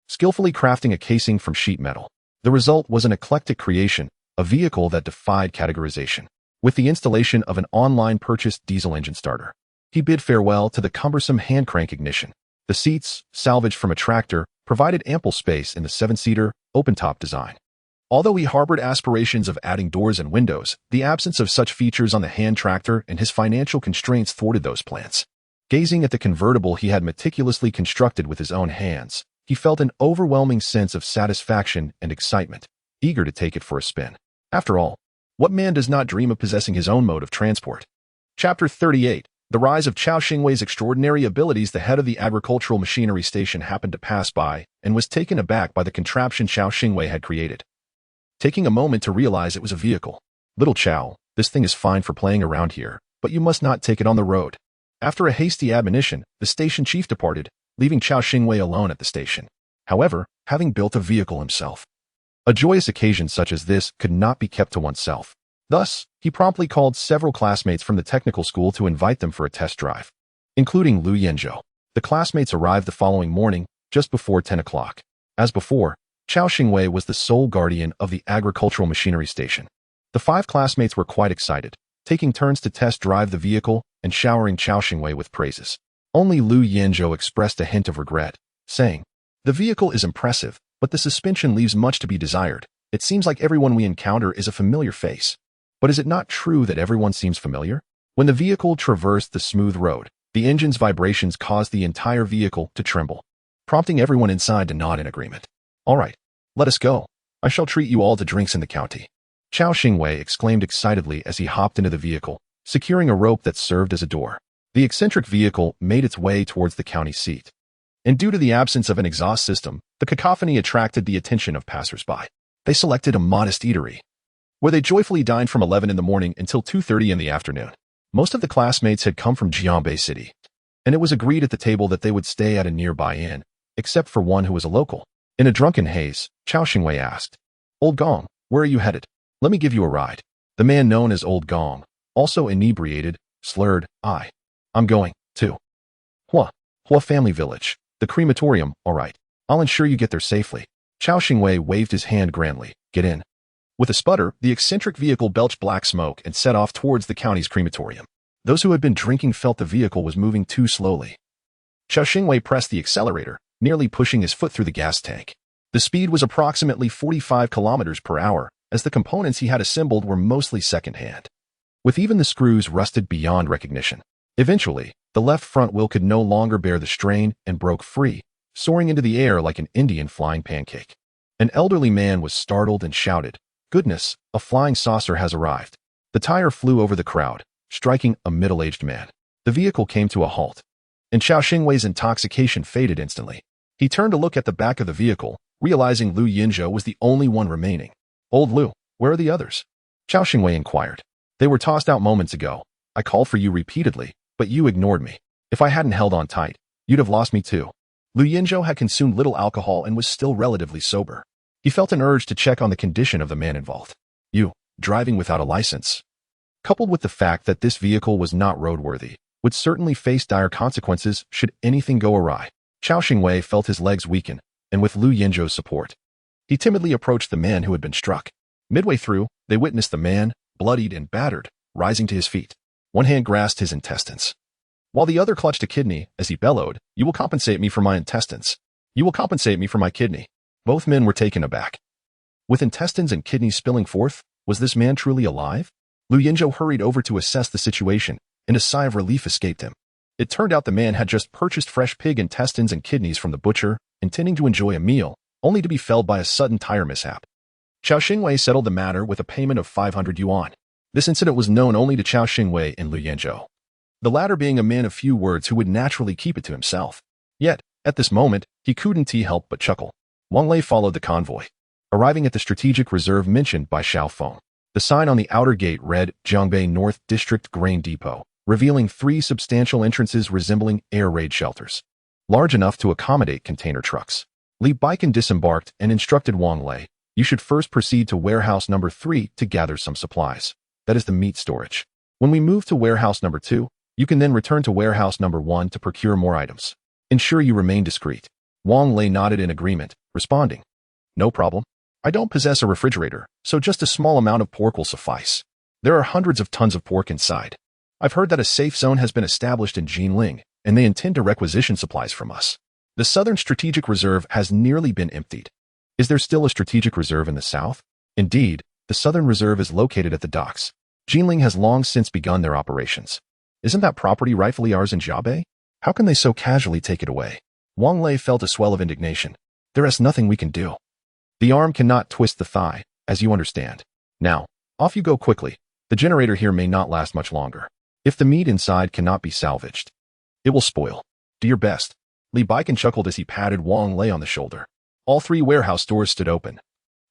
skillfully crafting a casing from sheet metal. The result was an eclectic creation, a vehicle that defied categorization. With the installation of an online-purchased diesel engine starter, he bid farewell to the cumbersome hand-crank ignition. The seats, salvaged from a tractor, provided ample space in the 7-seater, open-top design. Although he harbored aspirations of adding doors and windows, the absence of such features on the hand tractor and his financial constraints thwarted those plans. Gazing at the convertible he had meticulously constructed with his own hands, he felt an overwhelming sense of satisfaction and excitement, eager to take it for a spin. After all, what man does not dream of possessing his own mode of transport? Chapter 38. The rise of Chao Xingwei's extraordinary abilities. The head of the agricultural machinery station happened to pass by and was taken aback by the contraption Chao Xingwei had created. Taking a moment to realize it was a vehicle. Little Chao, this thing is fine for playing around here, but you must not take it on the road. After a hasty admonition, the station chief departed, leaving Chao Xingwei alone at the station. However, having built a vehicle himself, a joyous occasion such as this could not be kept to oneself. Thus, he promptly called several classmates from the technical school to invite them for a test drive, including Lu Yinzhou. The classmates arrived the following morning, just before 10 o'clock. As before, Chao Xingwei was the sole guardian of the agricultural machinery station. The 5 classmates were quite excited, taking turns to test drive the vehicle and showering Chao Xingwei with praises. Only Lu Yinzhou expressed a hint of regret, saying, "The vehicle is impressive, but the suspension leaves much to be desired. It seems like everyone we encounter is a familiar face. But is it not true that everyone seems familiar?" When the vehicle traversed the smooth road, the engine's vibrations caused the entire vehicle to tremble, prompting everyone inside to nod in agreement. "All right, let us go. I shall treat you all to drinks in the county," Chao Xingwei exclaimed excitedly as he hopped into the vehicle, securing a rope that served as a door. The eccentric vehicle made its way towards the county seat, and due to the absence of an exhaust system, the cacophony attracted the attention of passers-by. They selected a modest eatery, where they joyfully dined from 11 in the morning until 2:30 in the afternoon. Most of the classmates had come from Jianbei City, and it was agreed at the table that they would stay at a nearby inn, except for one who was a local. In a drunken haze, Chao Xingwei asked, "Old Gong, where are you headed? Let me give you a ride." The man known as Old Gong, also inebriated, slurred, I'm going to Hua family village. The crematorium, all right. I'll ensure you get there safely." Chao Xingwei waved his hand grandly. "Get in." With a sputter, the eccentric vehicle belched black smoke and set off towards the county's crematorium. Those who had been drinking felt the vehicle was moving too slowly. Chao Xingwei pressed the accelerator, nearly pushing his foot through the gas tank. The speed was approximately 45 kilometers per hour, as the components he had assembled were mostly second-hand, with even the screws rusted beyond recognition. Eventually, the left front wheel could no longer bear the strain and broke free, soaring into the air like an Indian flying pancake. An elderly man was startled and shouted, "Goodness, a flying saucer has arrived." The tire flew over the crowd, striking a middle-aged man. The vehicle came to a halt, and Xiao Xingwei's intoxication faded instantly. He turned to look at the back of the vehicle, realizing Lu Yinzhou was the only one remaining. "Old Lu, where are the others?" Xiao Xingwei inquired. "They were tossed out moments ago. I called for you repeatedly, but you ignored me. If I hadn't held on tight, you'd have lost me too." Lu Yinzhou had consumed little alcohol and was still relatively sober. He felt an urge to check on the condition of the man involved. "You, driving without a license," coupled with the fact that this vehicle was not roadworthy, would certainly face dire consequences should anything go awry. Xiao Xingwei felt his legs weaken, and with Lu Yinzhou's support, he timidly approached the man who had been struck. Midway through, they witnessed the man, bloodied and battered, rising to his feet. One hand grasped his intestines, while the other clutched a kidney as he bellowed, "You will compensate me for my intestines. You will compensate me for my kidney." Both men were taken aback. With intestines and kidneys spilling forth, was this man truly alive? Lu Yinzhou hurried over to assess the situation, and a sigh of relief escaped him. It turned out the man had just purchased fresh pig intestines and kidneys from the butcher, intending to enjoy a meal, only to be felled by a sudden tire mishap. Xiao Xingwei settled the matter with a payment of 500 yuan. This incident was known only to Xiao Xingwei and Lu Yinzhou, the latter being a man of few words who would naturally keep it to himself. Yet, at this moment, he couldn't help but chuckle. Wang Lei followed the convoy, arriving at the strategic reserve mentioned by Xiao Feng. The sign on the outer gate read Jiangbei North District Grain Depot, revealing 3 substantial entrances resembling air raid shelters, large enough to accommodate container trucks. Li Baikan disembarked and instructed Wang Lei, "You should first proceed to warehouse number 3 to gather some supplies. That is the meat storage. When we move to warehouse number 2, you can then return to warehouse number 1 to procure more items. Ensure you remain discreet." Wang Lei nodded in agreement, responding, "No problem. I don't possess a refrigerator, so just a small amount of pork will suffice. There are hundreds of tons of pork inside. I've heard that a safe zone has been established in Jinling, and they intend to requisition supplies from us. The Southern Strategic Reserve has nearly been emptied. Is there still a strategic reserve in the south? Indeed, the Southern Reserve is located at the docks. Jinling has long since begun their operations. Isn't that property rightfully ours in Jiabei? How can they so casually take it away?" Wang Lei felt a swell of indignation. "There is nothing we can do. The arm cannot twist the thigh, as you understand. Now, off you go quickly. The generator here may not last much longer. If the meat inside cannot be salvaged, it will spoil. Do your best." Li Baikan chuckled as he patted Wang Lei on the shoulder. All 3 warehouse doors stood open,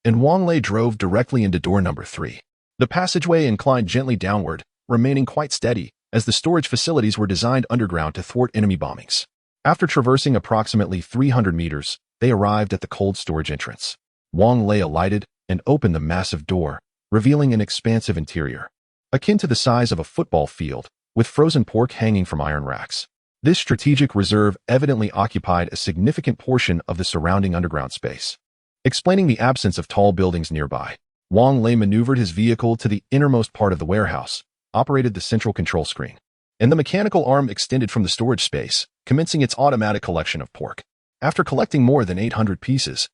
and Wang Lei drove directly into door number 3. The passageway inclined gently downward, remaining quite steady, as the storage facilities were designed underground to thwart enemy bombings. After traversing approximately 300 meters, they arrived at the cold storage entrance. Wang Lei alighted and opened the massive door, revealing an expansive interior, akin to the size of a football field, with frozen pork hanging from iron racks. This strategic reserve evidently occupied a significant portion of the surrounding underground space, explaining the absence of tall buildings nearby. Wang Lei maneuvered his vehicle to the innermost part of the warehouse, operated the central control screen, and the mechanical arm extended from the storage space, commencing its automatic collection of pork. After collecting more than 800 pieces,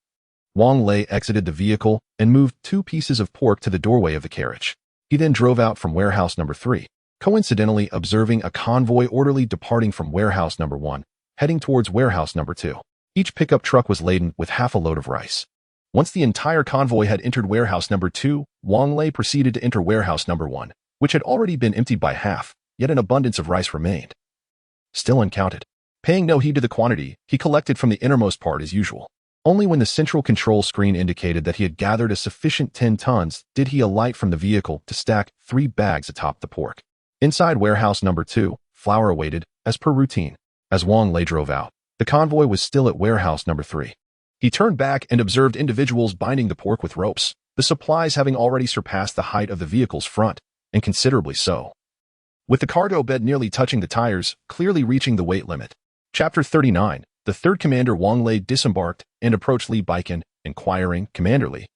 Wang Lei exited the vehicle and moved 2 pieces of pork to the doorway of the carriage. He then drove out from warehouse number 3, coincidentally observing a convoy orderly departing from warehouse number 1, heading towards warehouse number 2. Each pickup truck was laden with half a load of rice. Once the entire convoy had entered warehouse number 2, Wang Lei proceeded to enter warehouse number 1, which had already been emptied by half, yet an abundance of rice remained, still uncounted. Paying no heed to the quantity, he collected from the innermost part as usual. Only when the central control screen indicated that he had gathered a sufficient 10 tons did he alight from the vehicle to stack 3 bags atop the pork. Inside warehouse number 2, flour awaited, as per routine. As Wang Lei drove out, the convoy was still at warehouse number 3. He turned back and observed individuals binding the pork with ropes, the supplies having already surpassed the height of the vehicle's front, and considerably so, with the cargo bed nearly touching the tires, clearly reaching the weight limit. Chapter 39. The third commander Wang Lei disembarked and approached Li Baikan, inquiring, "Commander Li,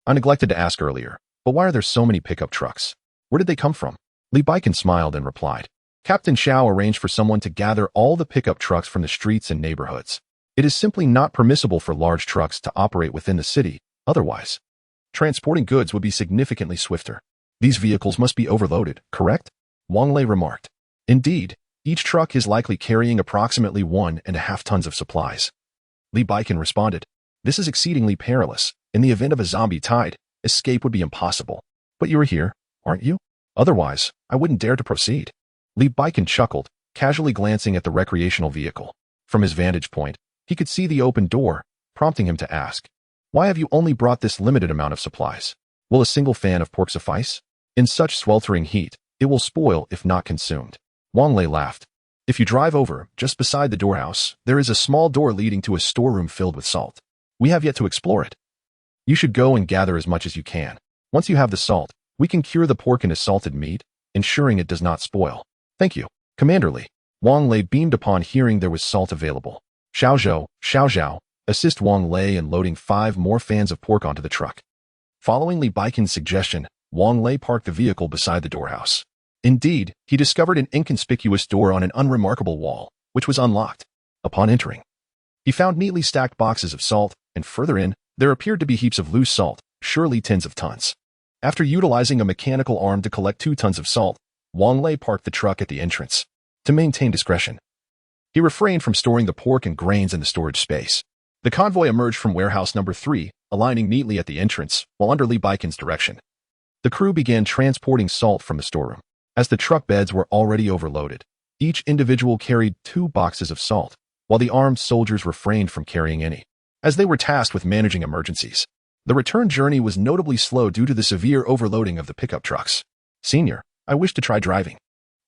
I neglected to ask earlier, but why are there so many pickup trucks? Where did they come from?" Li Baikan smiled and replied, "Captain Xiao arranged for someone to gather all the pickup trucks from the streets and neighborhoods. It is simply not permissible for large trucks to operate within the city, otherwise transporting goods would be significantly swifter. These vehicles must be overloaded, correct?" Wang Lei remarked. "Indeed, each truck is likely carrying approximately 1.5 tons of supplies." Li Baikan responded, "This is exceedingly perilous. In the event of a zombie tide, escape would be impossible. But you are here, aren't you? Otherwise, I wouldn't dare to proceed. Li Baikan chuckled, casually glancing at the recreational vehicle. From his vantage point, he could see the open door, prompting him to ask, "Why have you only brought this limited amount of supplies? Will a single fan of pork suffice? In such sweltering heat, it will spoil if not consumed." Wang Lei laughed. "If you drive over, just beside the doorhouse, there is a small door leading to a storeroom filled with salt. We have yet to explore it. You should go and gather as much as you can. Once you have the salt, we can cure the pork into salted meat, ensuring it does not spoil." "Thank you, Commander Li." Wang Lei beamed upon hearing there was salt available. Xiao Zhao, assist Wang Lei in loading 5 more fans of pork onto the truck. Following Li Baikan's suggestion, Wang Lei parked the vehicle beside the doorhouse. Indeed, he discovered an inconspicuous door on an unremarkable wall, which was unlocked. Upon entering, he found neatly stacked boxes of salt, and further in, there appeared to be heaps of loose salt, surely tens of tons. After utilizing a mechanical arm to collect 2 tons of salt, Wang Lei parked the truck at the entrance. To maintain discretion, he refrained from storing the pork and grains in the storage space. The convoy emerged from warehouse number 3, aligning neatly at the entrance, while under Li Baikan's direction. The crew began transporting salt from the storeroom. As the truck beds were already overloaded, each individual carried 2 boxes of salt, while the armed soldiers refrained from carrying any, as they were tasked with managing emergencies. The return journey was notably slow due to the severe overloading of the pickup trucks. "Senior, I wish to try driving,"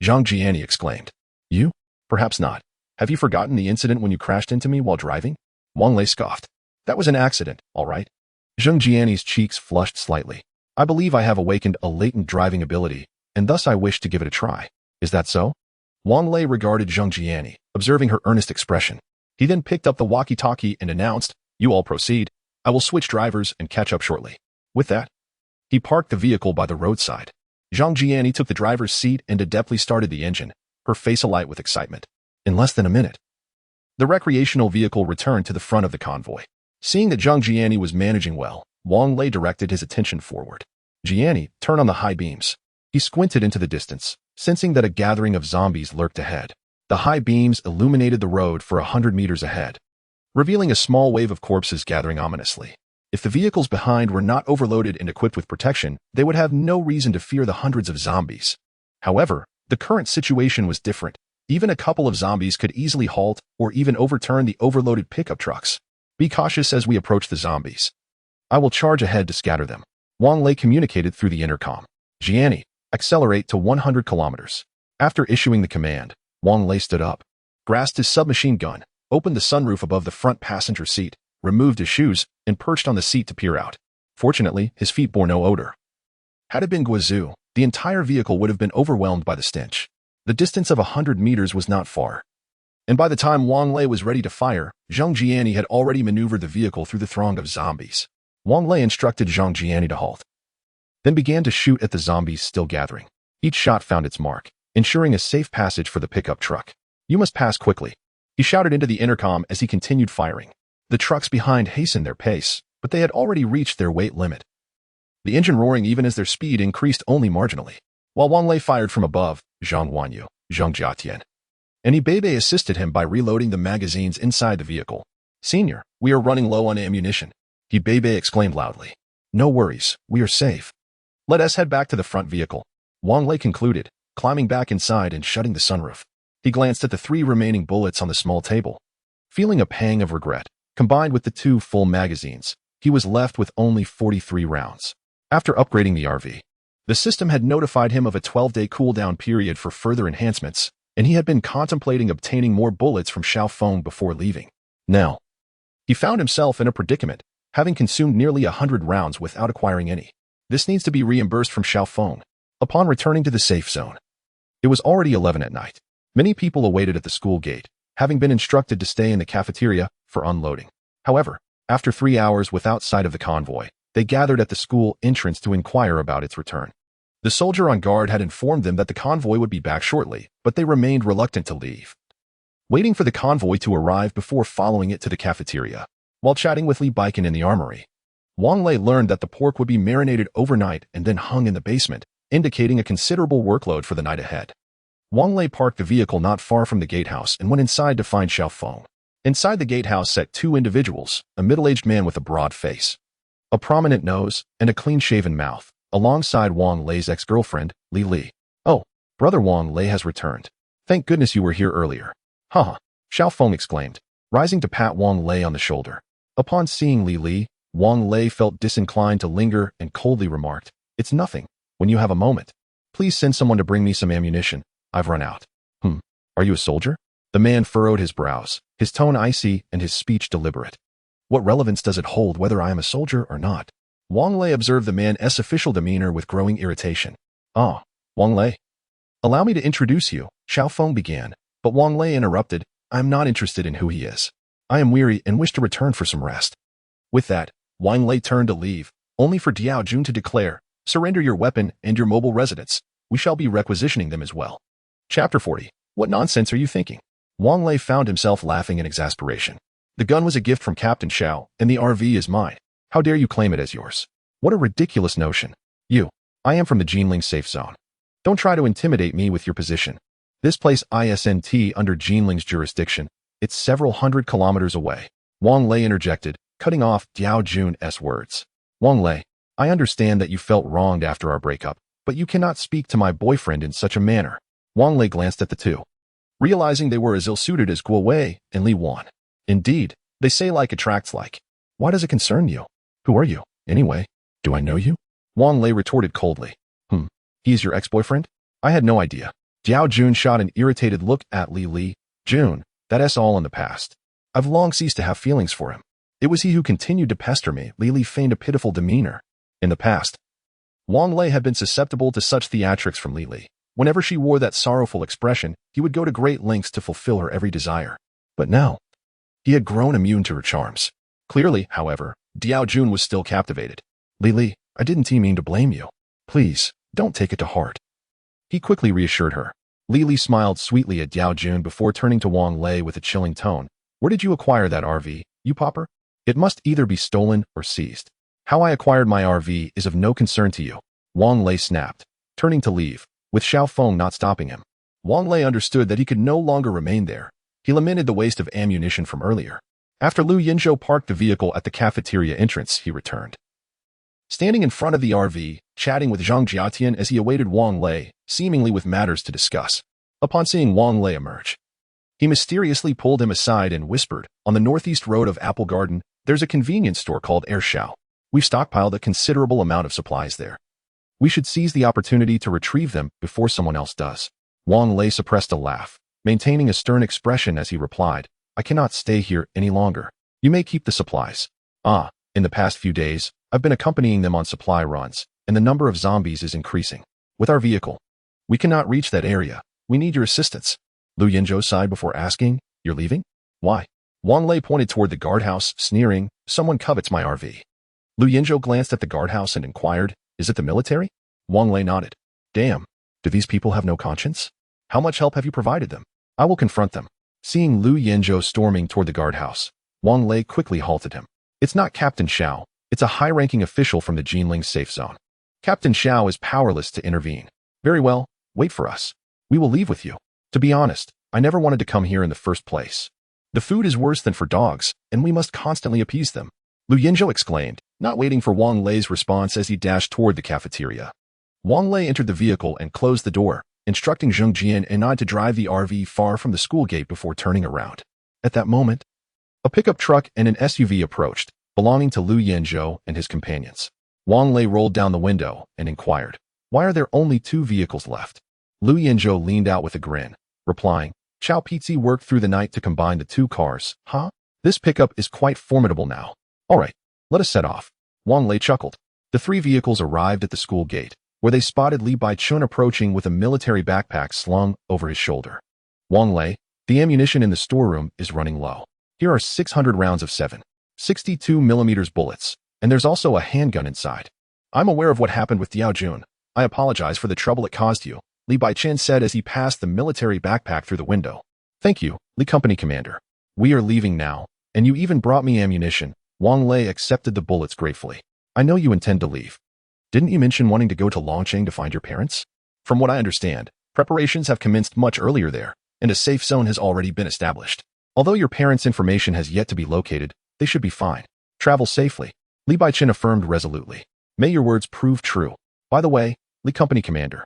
Zhang Jiani exclaimed. "You? Perhaps not. Have you forgotten the incident when you crashed into me while driving?" Wang Lei scoffed. "That was an accident, all right." Zhang Jiani's cheeks flushed slightly. "I believe I have awakened a latent driving ability, and thus I wish to give it a try. Is that so?" Wang Lei regarded Zhang Jiani, observing her earnest expression. He then picked up the walkie-talkie and announced, "You all proceed. I will switch drivers and catch up shortly." With that, he parked the vehicle by the roadside. Zhang Jiani took the driver's seat and adeptly started the engine, her face alight with excitement. In less than a minute, the recreational vehicle returned to the front of the convoy. Seeing that Zhang Jiani was managing well, Wang Lei directed his attention forward. "Jiani, turn on the high beams." He squinted into the distance, sensing that a gathering of zombies lurked ahead. The high beams illuminated the road for 100 meters ahead, revealing a small wave of corpses gathering ominously. If the vehicles behind were not overloaded and equipped with protection, they would have no reason to fear the hundreds of zombies. However, the current situation was different. Even a couple of zombies could easily halt or even overturn the overloaded pickup trucks. "Be cautious as we approach the zombies. I will charge ahead to scatter them," Wang Lei communicated through the intercom. "Jiani, accelerate to 100 kilometers. After issuing the command, Wang Lei stood up, grasped his submachine gun, opened the sunroof above the front passenger seat, removed his shoes, and perched on the seat to peer out. Fortunately, his feet bore no odor. Had it been Guizhou, the entire vehicle would have been overwhelmed by the stench. The distance of 100 meters was not far, and by the time Wang Lei was ready to fire, Zhang Jiani had already maneuvered the vehicle through the throng of zombies. Wang Lei instructed Zhang Jiani to halt, then began to shoot at the zombies still gathering. Each shot found its mark, ensuring a safe passage for the pickup truck. "You must pass quickly," he shouted into the intercom as he continued firing. The trucks behind hastened their pace, but they had already reached their weight limit, the engine roaring even as their speed increased only marginally. While Wang Lei fired from above, Zhang Wanyu, Zhang Jiatian, and Ibebe assisted him by reloading the magazines inside the vehicle. "Senior, we are running low on ammunition," Ibebe exclaimed loudly. "No worries, we are safe. Let us head back to the front vehicle," Wang Lei concluded, climbing back inside and shutting the sunroof. He glanced at the 3 remaining bullets on the small table. Feeling a pang of regret, combined with the 2 full magazines, he was left with only 43 rounds. After upgrading the RV, the system had notified him of a 12-day cooldown period for further enhancements, and he had been contemplating obtaining more bullets from Xiaofeng before leaving. Now, he found himself in a predicament, having consumed nearly 100 rounds without acquiring any. This needs to be reimbursed from Xiaofeng. Upon returning to the safe zone, it was already 11 at night. Many people awaited at the school gate, having been instructed to stay in the cafeteria for unloading. However, after 3 hours without sight of the convoy, they gathered at the school entrance to inquire about its return. The soldier on guard had informed them that the convoy would be back shortly, but they remained reluctant to leave, waiting for the convoy to arrive before following it to the cafeteria. While chatting with Li Baikan in the armory, Wang Lei learned that the pork would be marinated overnight and then hung in the basement, indicating a considerable workload for the night ahead. Wang Lei parked the vehicle not far from the gatehouse and went inside to find Xiaofeng. Inside the gatehouse sat 2 individuals, a middle-aged man with a broad face, a prominent nose, and a clean-shaven mouth, alongside Wang Lei's ex-girlfriend, Li. "Oh, brother Wang Lei has returned. Thank goodness you were here earlier." "Haha," Xiao Feng exclaimed, rising to pat Wang Lei on the shoulder. Upon seeing Li, Wang Lei felt disinclined to linger and coldly remarked, "It's nothing. When you have a moment, please send someone to bring me some ammunition. I've run out." Are you a soldier?" The man furrowed his brows, his tone icy and his speech deliberate. "What relevance does it hold whether I am a soldier or not?" Wang Lei observed the man's official demeanor with growing irritation. "Ah, Wang Lei. Allow me to introduce you," Xiao Feng began, but Wang Lei interrupted. "I am not interested in who he is. I am weary and wish to return for some rest." With that, Wang Lei turned to leave, only for Diao Jun to declare, "Surrender your weapon and your mobile residence. We shall be requisitioning them as well." Chapter 40. What nonsense are you thinking? Wang Lei found himself laughing in exasperation. "The gun was a gift from Captain Xiao, and the RV is mine. How dare you claim it as yours? What a ridiculous notion. I am from the Jinling safe zone. Don't try to intimidate me with your position. This place isn't under Jinling's jurisdiction. It's several hundred kilometers away." Wang Lei interjected, cutting off Diao Jun's words. "Wang Lei, I understand that you felt wronged after our breakup, but you cannot speak to my boyfriend in such a manner." Wang Lei glanced at the two, realizing they were as ill-suited as Guo Wei and Li Wan. "Indeed, they say like attracts like. Why does it concern you? Who are you, anyway? Do I know you?" Wang Lei retorted coldly. He is your ex-boyfriend? I had no idea." Diao Jun shot an irritated look at Li. "Jun, that's all in the past. I've long ceased to have feelings for him. It was he who continued to pester me." Li feigned a pitiful demeanor. In the past, Wang Lei had been susceptible to such theatrics from Li. Whenever she wore that sorrowful expression, he would go to great lengths to fulfill her every desire. But now, he had grown immune to her charms. Clearly, however, Diao Jun was still captivated. Li, I didn't mean to blame you. Please, don't take it to heart." He quickly reassured her. Li smiled sweetly at Diao Jun before turning to Wang Lei with a chilling tone. "Where did you acquire that RV, you pauper? It must either be stolen or seized." "How I acquired my RV is of no concern to you," Wang Lei snapped, turning to leave, with Xiao Feng not stopping him. Wang Lei understood that he could no longer remain there. He lamented the waste of ammunition from earlier. After Lu Yinzhou parked the vehicle at the cafeteria entrance, he returned. Standing in front of the RV, chatting with Zhang Jiatian as he awaited Wang Lei, seemingly with matters to discuss. Upon seeing Wang Lei emerge, he mysteriously pulled him aside and whispered, "On the northeast road of Apple Garden, there's a convenience store called Airshao. We've stockpiled a considerable amount of supplies there. We should seize the opportunity to retrieve them before someone else does." Wang Lei suppressed a laugh, maintaining a stern expression as he replied, "I cannot stay here any longer. You may keep the supplies." In the past few days, I've been accompanying them on supply runs, and the number of zombies is increasing. With our vehicle, we cannot reach that area. We need your assistance." Lu Yinzhou sighed before asking, "You're leaving? Why?" Wang Lei pointed toward the guardhouse, sneering, "Someone covets my RV." Lu Yinzhou glanced at the guardhouse and inquired, "Is it the military?" Wang Lei nodded. "Damn, do these people have no conscience? How much help have you provided them? I will confront them." Seeing Lu Yinzhou storming toward the guardhouse, Wang Lei quickly halted him. "It's not Captain Xiao. It's a high-ranking official from the Jinling safe zone. Captain Xiao is powerless to intervene." "Very well, wait for us. We will leave with you. To be honest, I never wanted to come here in the first place. The food is worse than for dogs, and we must constantly appease them," Lu Yinzhou exclaimed, not waiting for Wang Lei's response as he dashed toward the cafeteria. Wang Lei entered the vehicle and closed the door, instructing Zheng Jian and Nod to drive the RV far from the school gate before turning around. At that moment, a pickup truck and an SUV approached, belonging to Lu Yinzhou and his companions. Wang Lei rolled down the window and inquired, "Why are there only 2 vehicles left?" Lu Yinzhou leaned out with a grin, replying, "Chao Pizzi worked through the night to combine the 2 cars. This pickup is quite formidable now. All right, let us set off." Wang Lei chuckled. The 3 vehicles arrived at the school gate, where they spotted Li Baichun approaching with a military backpack slung over his shoulder. "Wang Lei, the ammunition in the storeroom is running low. Here are 600 rounds of 7.62mm bullets, and there's also a handgun inside. I'm aware of what happened with Diao Jun. I apologize for the trouble it caused you," Li Baichun said as he passed the military backpack through the window. "Thank you, Li Company Commander. We are leaving now, and you even brought me ammunition." Wang Lei accepted the bullets gratefully. "I know you intend to leave. Didn't you mention wanting to go to Longcheng to find your parents? From what I understand, preparations have commenced much earlier there, and a safe zone has already been established. Although your parents' information has yet to be located, they should be fine. Travel safely." Li Baichen affirmed resolutely. May your words prove true. By the way, Li Company Commander,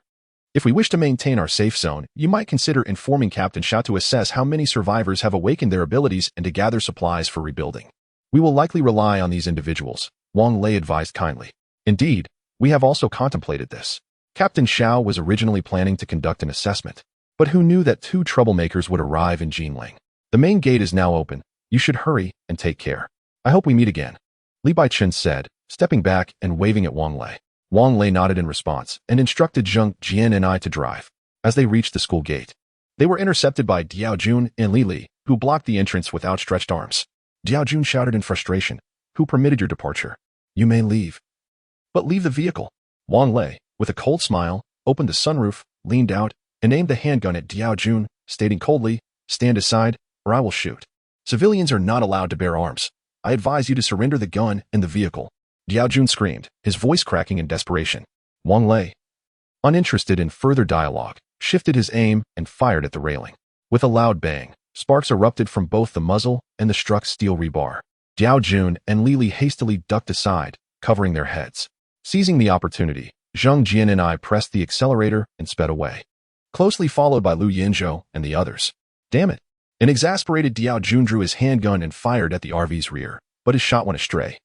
if we wish to maintain our safe zone, you might consider informing Captain Xiao to assess how many survivors have awakened their abilities and to gather supplies for rebuilding. We will likely rely on these individuals, Wang Lei advised kindly. Indeed, we have also contemplated this. Captain Xiao was originally planning to conduct an assessment, but who knew that 2 troublemakers would arrive in Jinling? The main gate is now open. You should hurry and take care. I hope we meet again, Li Baichen said, stepping back and waving at Wang Lei. Wang Lei nodded in response and instructed Zheng Jian and I to drive. As they reached the school gate, they were intercepted by Diao Jun and Li Li, who blocked the entrance with outstretched arms. Diao Jun shouted in frustration, "Who permitted your departure? You may leave." "But leave the vehicle." Wang Lei, with a cold smile, opened the sunroof, leaned out, and aimed the handgun at Diao Jun, stating coldly, "Stand aside, or I will shoot. Civilians are not allowed to bear arms. I advise you to surrender the gun and the vehicle." Diao Jun screamed, his voice cracking in desperation. Wang Lei, uninterested in further dialogue, shifted his aim and fired at the railing. With a loud bang, sparks erupted from both the muzzle and the struck steel rebar. Diao Jun and Li Li hastily ducked aside, covering their heads. Seizing the opportunity, Zheng Jian and I pressed the accelerator and sped away, closely followed by Lu Yinzhou and the others. Damn it! An exasperated Diao Jun drew his handgun and fired at the RV's rear, but his shot went astray,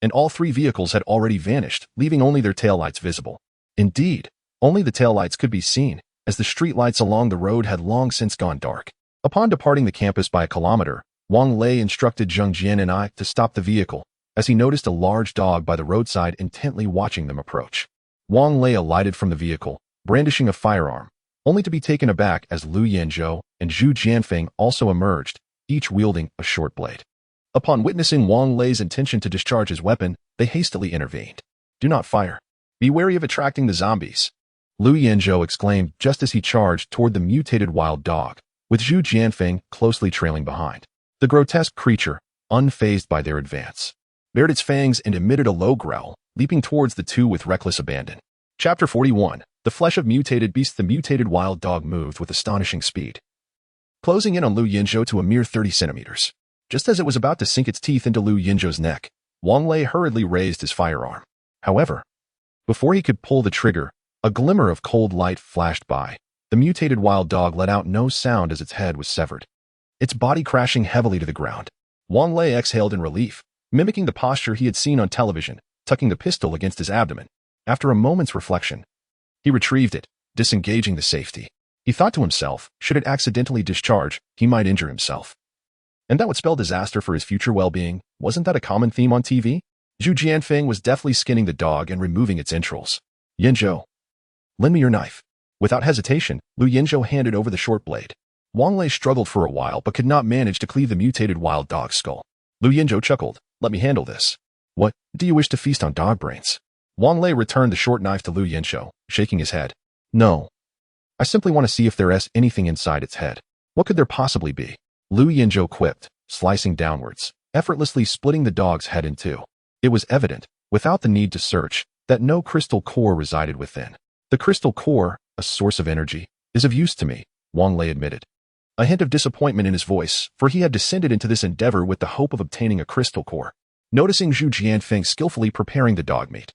and all 3 vehicles had already vanished, leaving only their taillights visible. Indeed, only the taillights could be seen, as the streetlights along the road had long since gone dark. Upon departing the campus by a kilometer, Wang Lei instructed Zheng Jian and I to stop the vehicle, as he noticed a large dog by the roadside intently watching them approach. Wang Lei alighted from the vehicle, brandishing a firearm, only to be taken aback as Lu Yanzhou and Zhu Jianfeng also emerged, each wielding a short blade. Upon witnessing Wang Lei's intention to discharge his weapon, they hastily intervened. "Do not fire. Be wary of attracting the zombies," Lu Yanzhou exclaimed just as he charged toward the mutated wild dog, with Zhu Jianfeng closely trailing behind. The grotesque creature, unfazed by their advance, bared its fangs and emitted a low growl, leaping towards the 2 with reckless abandon. Chapter 41. The flesh of mutated beasts. The mutated wild dog moved with astonishing speed, closing in on Lu Yinzhou to a mere 30 centimeters. Just as it was about to sink its teeth into Lu Yinzhou's neck, Wang Lei hurriedly raised his firearm. However, before he could pull the trigger, a glimmer of cold light flashed by. The mutated wild dog let out no sound as its head was severed, its body crashing heavily to the ground. Wang Lei exhaled in relief, mimicking the posture he had seen on television, tucking the pistol against his abdomen. After a moment's reflection, he retrieved it, disengaging the safety. He thought to himself, should it accidentally discharge, he might injure himself, and that would spell disaster for his future well-being. Wasn't that a common theme on TV? Zhu Jianfeng was deftly skinning the dog and removing its entrails. "Yinzhou, lend me your knife." Without hesitation, Lu Yinzhou handed over the short blade. Wang Lei struggled for a while but could not manage to cleave the mutated wild dog's skull. Lu Yinzhou chuckled, "Let me handle this." "What, do you wish to feast on dog brains?" Wang Lei returned the short knife to Lu Yinzhou, shaking his head. "No. I simply want to see if there is anything inside its head." "What could there possibly be?" Lu Yinzhou quipped, slicing downwards, effortlessly splitting the dog's head in 2. It was evident, without the need to search, that no crystal core resided within. "The crystal core, a source of energy, is of use to me," Wang Lei admitted, a hint of disappointment in his voice, for he had descended into this endeavor with the hope of obtaining a crystal core. Noticing Zhu Jianfeng skillfully preparing the dog meat,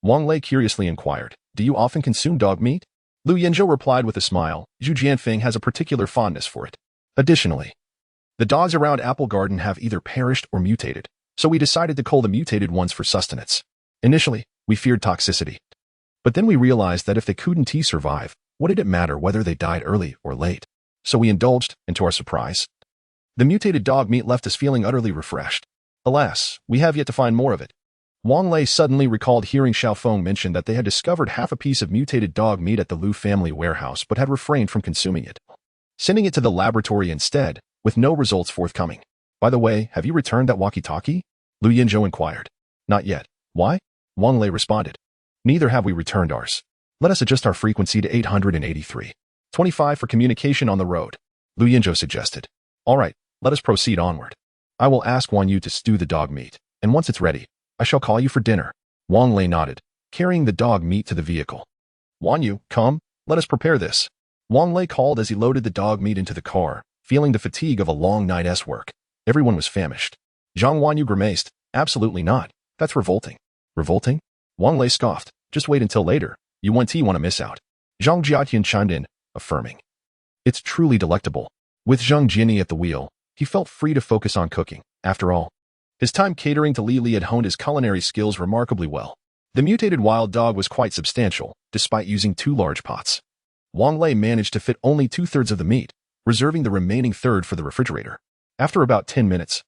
Wang Lei curiously inquired, "Do you often consume dog meat?" Lu Yinzhou replied with a smile, "Zhu Jianfeng has a particular fondness for it. Additionally, the dogs around Apple Garden have either perished or mutated, so we decided to cull the mutated ones for sustenance. Initially, we feared toxicity, but then we realized that if they couldn't survive, what did it matter whether they died early or late? So we indulged, and to our surprise, the mutated dog meat left us feeling utterly refreshed. Alas, we have yet to find more of it." Wang Lei suddenly recalled hearing Xiaofeng mention that they had discovered half a piece of mutated dog meat at the Lu family warehouse but had refrained from consuming it, sending it to the laboratory instead, with no results forthcoming. "By the way, have you returned that walkie-talkie?" Lu Yinzhou inquired. "Not yet." "Why?" Wang Lei responded. "Neither have we returned ours. Let us adjust our frequency to 883.25 for communication on the road," Lu Yinzhou suggested. "All right, let us proceed onward. I will ask Wan Yu to stew the dog meat, and once it's ready, I shall call you for dinner." Wang Lei nodded, carrying the dog meat to the vehicle. "Wan Yu, come, let us prepare this," Wang Lei called as he loaded the dog meat into the car, feeling the fatigue of a long night's work. Everyone was famished. Zhang Wanyu grimaced, "Absolutely not. That's revolting. Revolting? Wang Lei scoffed. Just wait until later. You want to miss out. Zhang Jiatian chimed in, affirming. It's truly delectable. With Zhang Jiani at the wheel, he felt free to focus on cooking. After all, his time catering to Li Li had honed his culinary skills remarkably well. The mutated wild dog was quite substantial, despite using 2 large pots. Wang Lei managed to fit only 2/3 of the meat, reserving the remaining third for the refrigerator. After about 10 minutes,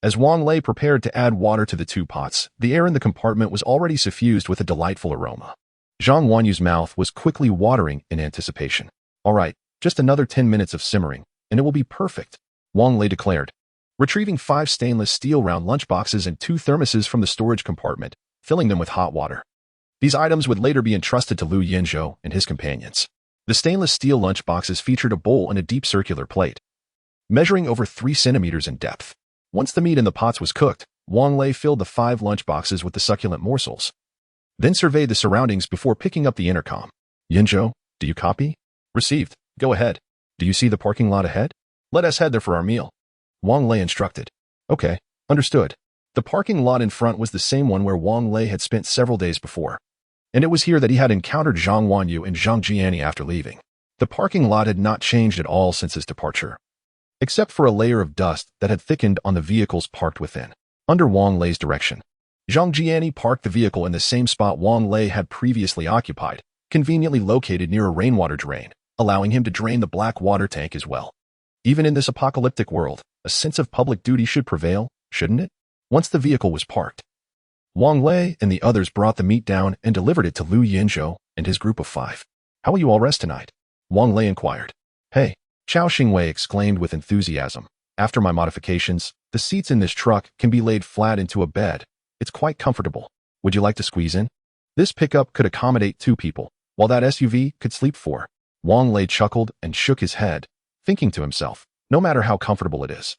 as Wang Lei prepared to add water to the 2 pots, the air in the compartment was already suffused with a delightful aroma. Zhang Wanyu's mouth was quickly watering in anticipation. All right, just another 10 minutes of simmering, and it will be perfect, Wang Lei declared. Retrieving 5 stainless steel round lunchboxes and 2 thermoses from the storage compartment, filling them with hot water. These items would later be entrusted to Lu Yinzhou and his companions. The stainless steel lunchboxes featured a bowl and a deep circular plate, measuring over 3 centimeters in depth. Once the meat in the pots was cooked, Wang Lei filled the 5 lunchboxes with the succulent morsels, then surveyed the surroundings before picking up the intercom. Yinzhou, do you copy? Received. Go ahead. Do you see the parking lot ahead? Let us head there for our meal. Wang Lei instructed. Okay, understood. The parking lot in front was the same one where Wang Lei had spent several days before, and it was here that he had encountered Zhang Wanyu and Zhang Jiani after leaving. The parking lot had not changed at all since his departure, except for a layer of dust that had thickened on the vehicles parked within. Under Wang Lei's direction, Zhang Jiani parked the vehicle in the same spot Wang Lei had previously occupied, conveniently located near a rainwater drain, allowing him to drain the black water tank as well. Even in this apocalyptic world, a sense of public duty should prevail, shouldn't it? Once the vehicle was parked, Wang Lei and the others brought the meat down and delivered it to Lu Yinzhou and his group of 5. How will you all rest tonight? Wang Lei inquired. Hey, Chao Xingwei exclaimed with enthusiasm. After my modifications, the seats in this truck can be laid flat into a bed. It's quite comfortable. Would you like to squeeze in? This pickup could accommodate 2 people, while that SUV could sleep 4. Wang Lei chuckled and shook his head, thinking to himself, no matter how comfortable it is,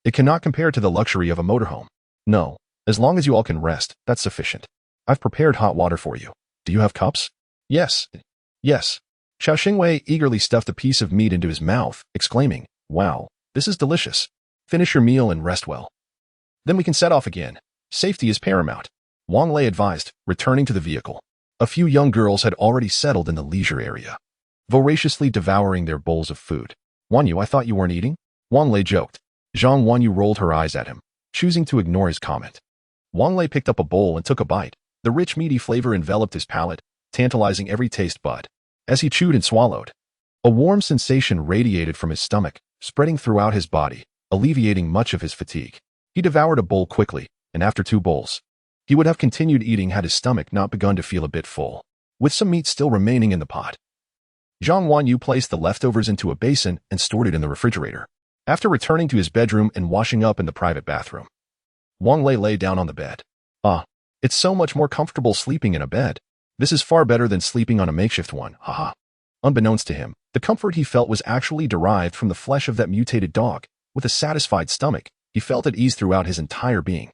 it cannot compare to the luxury of a motorhome. No, as long as you all can rest, that's sufficient. I've prepared hot water for you. Do you have cups? Yes. Yes. Chao Xingwei eagerly stuffed a piece of meat into his mouth, exclaiming, wow, this is delicious. Finish your meal and rest well. Then we can set off again. Safety is paramount, Wang Lei advised, returning to the vehicle. A few young girls had already settled in the leisure area, voraciously devouring their bowls of food. Wanyu, I thought you weren't eating? Wang Lei joked. Zhang Wanyu rolled her eyes at him, choosing to ignore his comment. Wang Lei picked up a bowl and took a bite. The rich meaty flavor enveloped his palate, tantalizing every taste bud. As he chewed and swallowed, a warm sensation radiated from his stomach, spreading throughout his body, alleviating much of his fatigue. He devoured a bowl quickly, and after 2 bowls, he would have continued eating had his stomach not begun to feel a bit full, with some meat still remaining in the pot. Zhang Wanyu placed the leftovers into a basin and stored it in the refrigerator. After returning to his bedroom and washing up in the private bathroom, Wang Lei lay down on the bed. It's so much more comfortable sleeping in a bed. This is far better than sleeping on a makeshift one, haha. Unbeknownst to him, the comfort he felt was actually derived from the flesh of that mutated dog. With a satisfied stomach, he felt at ease throughout his entire being.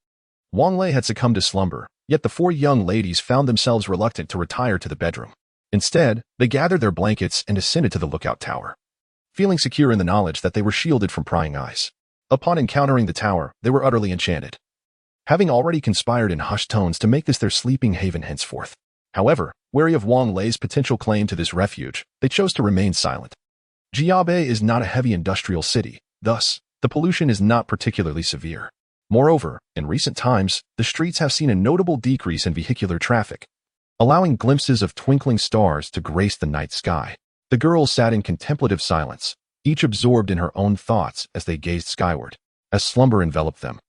Wang Lei had succumbed to slumber, yet the 4 young ladies found themselves reluctant to retire to the bedroom. Instead, they gathered their blankets and ascended to the lookout tower, feeling secure in the knowledge that they were shielded from prying eyes. Upon encountering the tower, they were utterly enchanted, having already conspired in hushed tones to make this their sleeping haven henceforth. However, wary of Wang Lei's potential claim to this refuge, they chose to remain silent. Jiabe is not a heavy industrial city, thus, the pollution is not particularly severe. Moreover, in recent times, the streets have seen a notable decrease in vehicular traffic, allowing glimpses of twinkling stars to grace the night sky. The girls sat in contemplative silence, each absorbed in her own thoughts as they gazed skyward, as slumber enveloped them.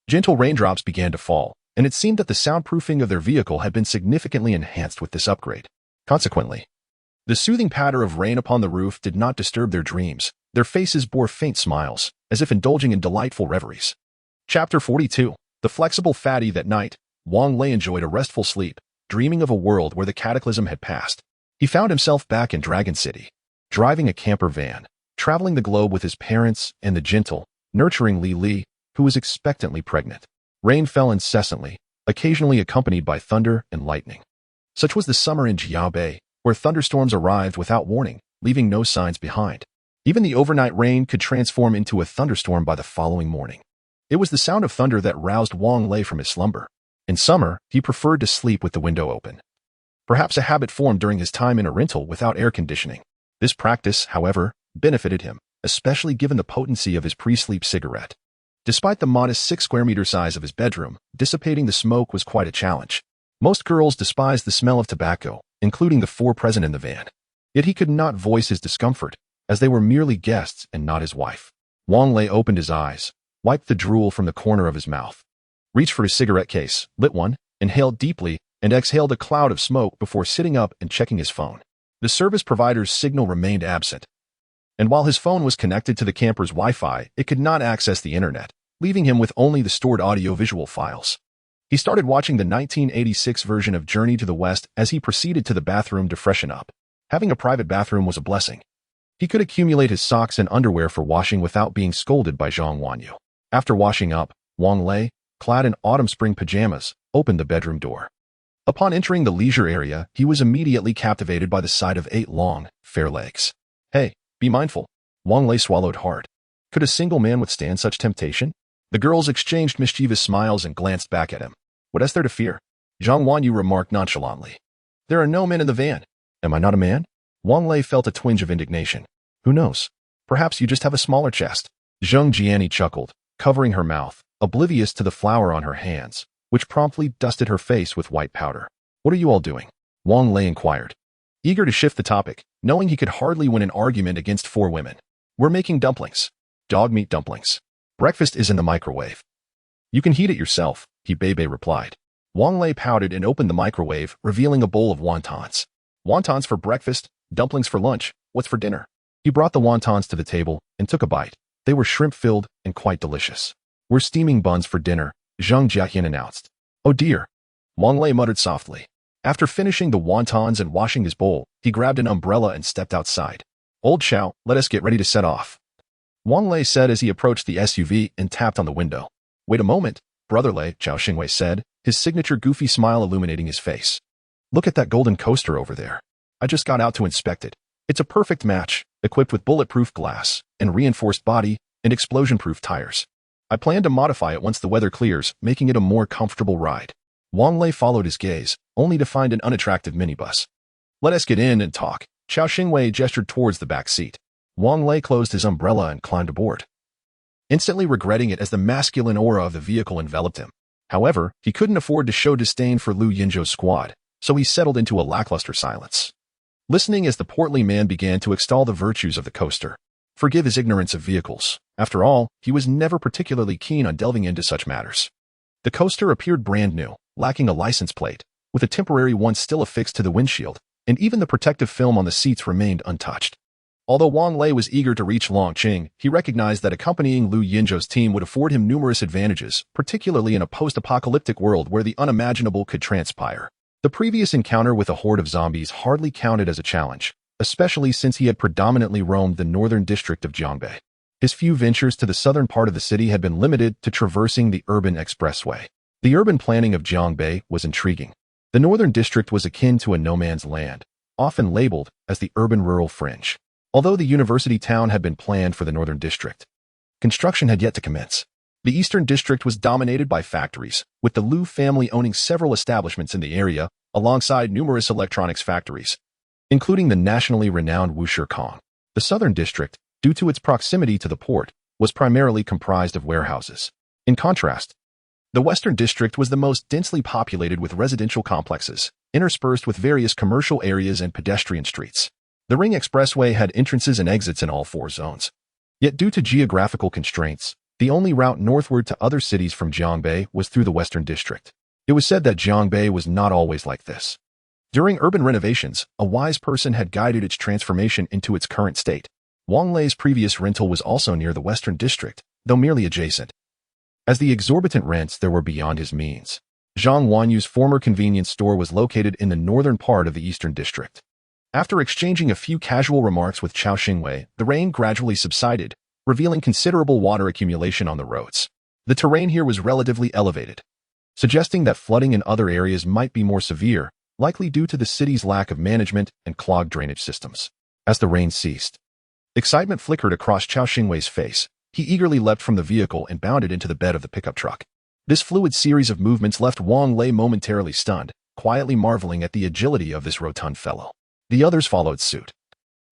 Gentle raindrops began to fall, and it seemed that the soundproofing of their vehicle had been significantly enhanced with this upgrade. Consequently, the soothing patter of rain upon the roof did not disturb their dreams. Their faces bore faint smiles, as if indulging in delightful reveries. Chapter 42. The flexible fatty. That night, Wang Lei enjoyed a restful sleep, dreaming of a world where the cataclysm had passed. He found himself back in Dragon City, driving a camper van, traveling the globe with his parents and the gentle, nurturing Li Li, who was expectantly pregnant. Rain fell incessantly, occasionally accompanied by thunder and lightning. Such was the summer in Jiabe, where thunderstorms arrived without warning, leaving no signs behind. Even the overnight rain could transform into a thunderstorm by the following morning. It was the sound of thunder that roused Wang Lei from his slumber. In summer, he preferred to sleep with the window open. Perhaps a habit formed during his time in a rental without air conditioning. This practice, however, benefited him, especially given the potency of his pre-sleep cigarette. Despite the modest 6 square meter size of his bedroom, dissipating the smoke was quite a challenge. Most girls despised the smell of tobacco, including the 4 present in the van. Yet he could not voice his discomfort, as they were merely guests and not his wife. Wang Lei opened his eyes, wiped the drool from the corner of his mouth, reached for his cigarette case, lit one, inhaled deeply, and exhaled a cloud of smoke before sitting up and checking his phone. The service provider's signal remained absent, and while his phone was connected to the camper's Wi-Fi, it could not access the internet, leaving him with only the stored audio-visual files. He started watching the 1986 version of Journey to the West as he proceeded to the bathroom to freshen up. Having a private bathroom was a blessing. He could accumulate his socks and underwear for washing without being scolded by Zhang Wanyu. After washing up, Wang Lei, clad in autumn-spring pajamas, opened the bedroom door. Upon entering the leisure area, he was immediately captivated by the sight of 8 long, fair legs. Hey, be mindful. Wang Lei swallowed hard. Could a single man withstand such temptation? The girls exchanged mischievous smiles and glanced back at him. What is there to fear? Zhang Wanyu remarked nonchalantly. There are no men in the van. Am I not a man? Wang Lei felt a twinge of indignation. Who knows? Perhaps you just have a smaller chest. Zheng Jiani chuckled, covering her mouth, oblivious to the flour on her hands, which promptly dusted her face with white powder. What are you all doing? Wang Lei inquired, eager to shift the topic, knowing he could hardly win an argument against 4 women. We're making dumplings. Dog meat dumplings. Breakfast is in the microwave. You can heat it yourself, Bebe replied. Wang Lei pouted and opened the microwave, revealing a bowl of wontons. Wontons for breakfast, dumplings for lunch, what's for dinner? He brought the wontons to the table and took a bite. They were shrimp-filled and quite delicious. We're steaming buns for dinner, Zheng Jiayan announced. Oh dear. Wang Lei muttered softly. After finishing the wontons and washing his bowl, he grabbed an umbrella and stepped outside. Old Chow, let us get ready to set off. Wang Lei said as he approached the SUV and tapped on the window. Wait a moment, Brother Lei, Zhao Xingwei said, his signature goofy smile illuminating his face. Look at that golden coaster over there. I just got out to inspect it. It's a perfect match, equipped with bulletproof glass, and reinforced body, and explosion-proof tires. I plan to modify it once the weather clears, making it a more comfortable ride. Wang Lei followed his gaze, only to find an unattractive minibus. Let us get in and talk. Zhao Xingwei gestured towards the back seat. Wang Lei closed his umbrella and climbed aboard, instantly regretting it as the masculine aura of the vehicle enveloped him. However, he couldn't afford to show disdain for Lu Yinzhou's squad, so he settled into a lackluster silence, listening as the portly man began to extol the virtues of the coaster. Forgive his ignorance of vehicles. After all, he was never particularly keen on delving into such matters. The coaster appeared brand new, lacking a license plate, with a temporary one still affixed to the windshield, and even the protective film on the seats remained untouched. Although Wang Lei was eager to reach Longqing, he recognized that accompanying Lu Yinzhou's team would afford him numerous advantages, particularly in a post-apocalyptic world where the unimaginable could transpire. The previous encounter with a horde of zombies hardly counted as a challenge, especially since he had predominantly roamed the northern district of Jiangbei. His few ventures to the southern part of the city had been limited to traversing the urban expressway. The urban planning of Jiangbei was intriguing. The northern district was akin to a no-man's land, often labeled as the urban-rural fringe. Although the university town had been planned for the northern district, construction had yet to commence. The eastern district was dominated by factories, with the Lu family owning several establishments in the area, alongside numerous electronics factories, including the nationally renowned Wushi Kong. The southern district, due to its proximity to the port, was primarily comprised of warehouses. In contrast, the western district was the most densely populated with residential complexes, interspersed with various commercial areas and pedestrian streets. The Ring Expressway had entrances and exits in all 4 zones. Yet due to geographical constraints, the only route northward to other cities from Jiangbei was through the western district. It was said that Jiangbei was not always like this. During urban renovations, a wise person had guided its transformation into its current state. Wang Lei's previous rental was also near the western district, though merely adjacent, as the exorbitant rents there were beyond his means. Zhang Wanyu's former convenience store was located in the northern part of the eastern district. After exchanging a few casual remarks with Zhao Xingwei, the rain gradually subsided, revealing considerable water accumulation on the roads. The terrain here was relatively elevated, suggesting that flooding in other areas might be more severe, likely due to the city's lack of management and clogged drainage systems. As the rain ceased, excitement flickered across Zhao Xingwei's face. He eagerly leapt from the vehicle and bounded into the bed of the pickup truck. This fluid series of movements left Wang Lei momentarily stunned, quietly marveling at the agility of this rotund fellow. The others followed suit,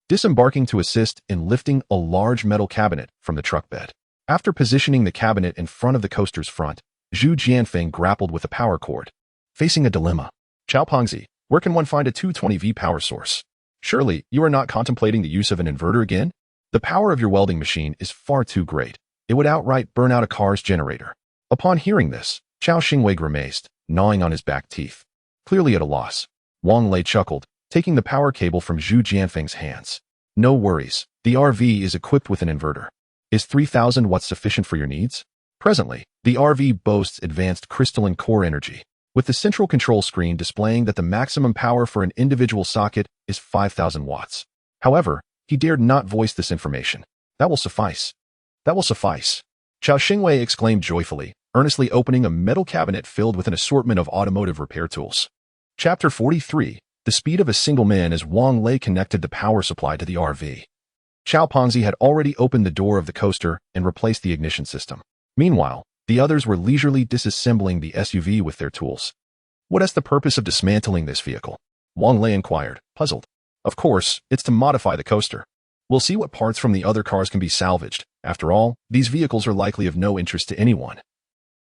disembarking to assist in lifting a large metal cabinet from the truck bed. After positioning the cabinet in front of the coaster's front, Zhu Jianfeng grappled with a power cord. Facing a dilemma. Chao Pengzi, where can one find a 220V power source? Surely, you are not contemplating the use of an inverter again? The power of your welding machine is far too great. It would outright burn out a car's generator. Upon hearing this, Chao Xingwei grimaced, gnawing on his back teeth. Clearly at a loss, Wang Lei chuckled, taking the power cable from Zhu Jianfeng's hands. No worries, the RV is equipped with an inverter. Is 3000 watts sufficient for your needs? Presently, the RV boasts advanced crystalline core energy, with the central control screen displaying that the maximum power for an individual socket is 5000 watts. However, he dared not voice this information. That will suffice. That will suffice. Chao Xingwei exclaimed joyfully, earnestly opening a metal cabinet filled with an assortment of automotive repair tools. Chapter 43. The speed of a single man as Wang Lei connected the power supply to the RV. Chao Pengzi had already opened the door of the coaster and replaced the ignition system. Meanwhile, the others were leisurely disassembling the SUV with their tools. What is the purpose of dismantling this vehicle? Wang Lei inquired, puzzled. Of course, it's to modify the coaster. We'll see what parts from the other cars can be salvaged. After all, these vehicles are likely of no interest to anyone.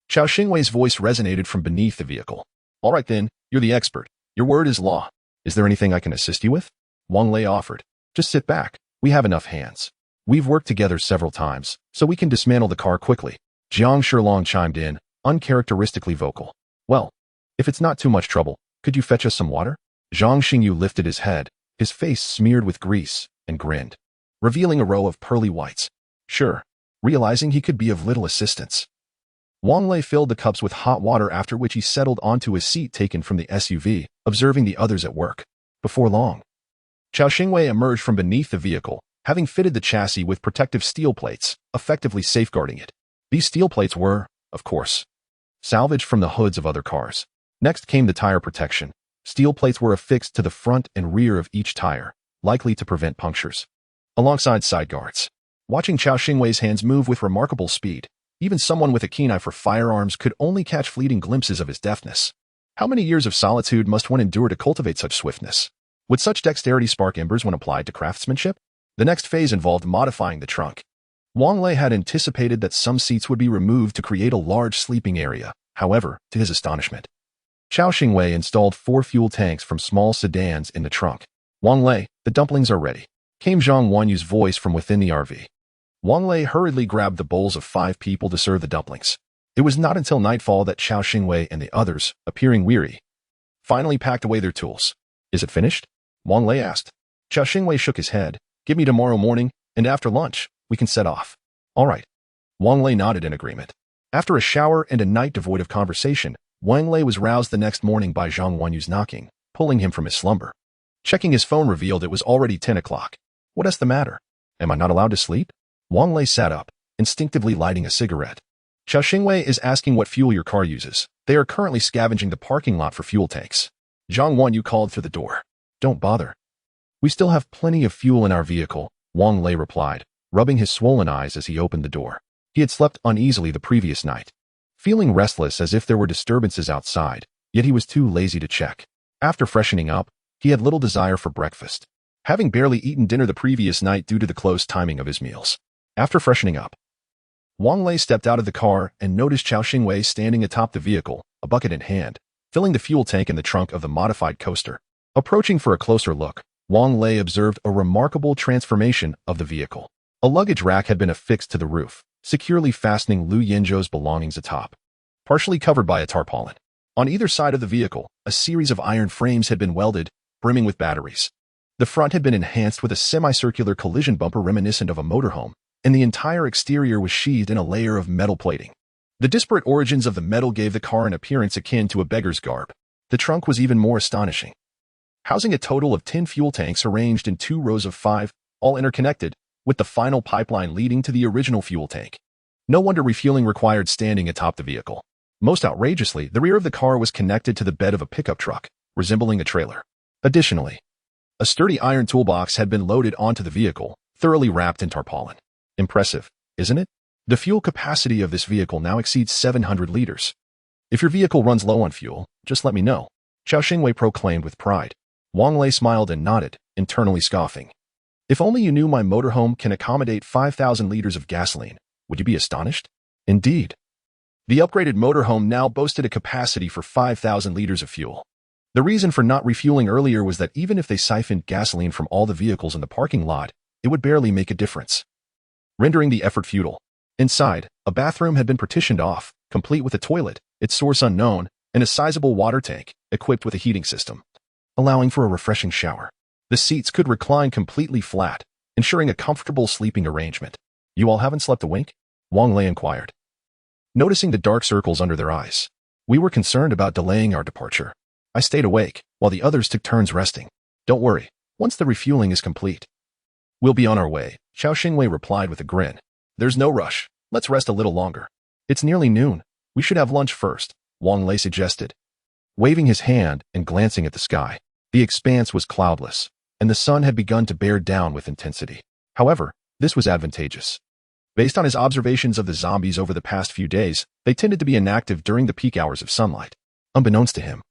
Chao Xingwei's voice resonated from beneath the vehicle. All right then, you're the expert. Your word is law. Is there anything I can assist you with? Wang Lei offered. Just sit back. We have enough hands. We've worked together several times, so we can dismantle the car quickly. Jiang Shilong chimed in, uncharacteristically vocal. Well, if it's not too much trouble, could you fetch us some water? Zhang Xingyu lifted his head, his face smeared with grease, and grinned, revealing a row of pearly whites. Sure, realizing he could be of little assistance. Wang Lei filled the cups with hot water, after which he settled onto his seat taken from the SUV, observing the others at work. Before long, Chao Xingwei emerged from beneath the vehicle, having fitted the chassis with protective steel plates, effectively safeguarding it. These steel plates were, of course, salvaged from the hoods of other cars. Next came the tire protection. Steel plates were affixed to the front and rear of each tire, likely to prevent punctures, alongside side guards. Watching Chao Xingwei's hands move with remarkable speed, even someone with a keen eye for firearms could only catch fleeting glimpses of his deftness. How many years of solitude must one endure to cultivate such swiftness? Would such dexterity spark embers when applied to craftsmanship? The next phase involved modifying the trunk. Wang Lei had anticipated that some seats would be removed to create a large sleeping area. However, to his astonishment, Chao Xingwei installed 4 fuel tanks from small sedans in the trunk. Wang Lei, the dumplings are ready, came Zhang Wanyu's voice from within the RV. Wang Lei hurriedly grabbed the bowls of 5 people to serve the dumplings. It was not until nightfall that Chao Xingwei and the others, appearing weary, finally packed away their tools. Is it finished? Wang Lei asked. Chao Xingwei shook his head. Give me tomorrow morning, and after lunch, we can set off. All right. Wang Lei nodded in agreement. After a shower and a night devoid of conversation, Wang Lei was roused the next morning by Zhang Wanyu's knocking, pulling him from his slumber. Checking his phone revealed it was already 10 o'clock. What is the matter? Am I not allowed to sleep? Wang Lei sat up, instinctively lighting a cigarette. Chao Xingwei is asking what fuel your car uses. They are currently scavenging the parking lot for fuel tanks. Zhang Wanyu called through the door. Don't bother. We still have plenty of fuel in our vehicle, Wang Lei replied, rubbing his swollen eyes as he opened the door. He had slept uneasily the previous night, feeling restless as if there were disturbances outside, yet he was too lazy to check. After freshening up, he had little desire for breakfast, having barely eaten dinner the previous night due to the close timing of his meals. After freshening up, Wang Lei stepped out of the car and noticed Chao Xingwei standing atop the vehicle, a bucket in hand, filling the fuel tank in the trunk of the modified coaster. Approaching for a closer look, Wang Lei observed a remarkable transformation of the vehicle. A luggage rack had been affixed to the roof, securely fastening Lu Yinzhou's belongings atop, partially covered by a tarpaulin. On either side of the vehicle, a series of iron frames had been welded, brimming with batteries. The front had been enhanced with a semicircular collision bumper reminiscent of a motorhome, and the entire exterior was sheathed in a layer of metal plating. The disparate origins of the metal gave the car an appearance akin to a beggar's garb. The trunk was even more astonishing, housing a total of 10 fuel tanks arranged in 2 rows of 5, all interconnected, with the final pipeline leading to the original fuel tank. No wonder refueling required standing atop the vehicle. Most outrageously, the rear of the car was connected to the bed of a pickup truck, resembling a trailer. Additionally, a sturdy iron toolbox had been loaded onto the vehicle, thoroughly wrapped in tarpaulin. Impressive, isn't it? The fuel capacity of this vehicle now exceeds 700 liters. If your vehicle runs low on fuel, just let me know, Xiao Xingwei proclaimed with pride. Wang Lei smiled and nodded, internally scoffing. If only you knew my motorhome can accommodate 5,000 liters of gasoline, would you be astonished? Indeed. The upgraded motorhome now boasted a capacity for 5,000 liters of fuel. The reason for not refueling earlier was that even if they siphoned gasoline from all the vehicles in the parking lot, it would barely make a difference, rendering the effort futile. Inside, a bathroom had been partitioned off, complete with a toilet, its source unknown, and a sizable water tank, equipped with a heating system, allowing for a refreshing shower. The seats could recline completely flat, ensuring a comfortable sleeping arrangement. You all haven't slept a wink? Wang Lei inquired, noticing the dark circles under their eyes. We were concerned about delaying our departure. I stayed awake, while the others took turns resting. Don't worry, once the refueling is complete, we'll be on our way, Xiao Xingwei replied with a grin. There's no rush. Let's rest a little longer. It's nearly noon. We should have lunch first, Wang Lei suggested. Waving his hand and glancing at the sky, the expanse was cloudless, and the sun had begun to bear down with intensity. However, this was advantageous. Based on his observations of the zombies over the past few days, they tended to be inactive during the peak hours of sunlight. Unbeknownst to him,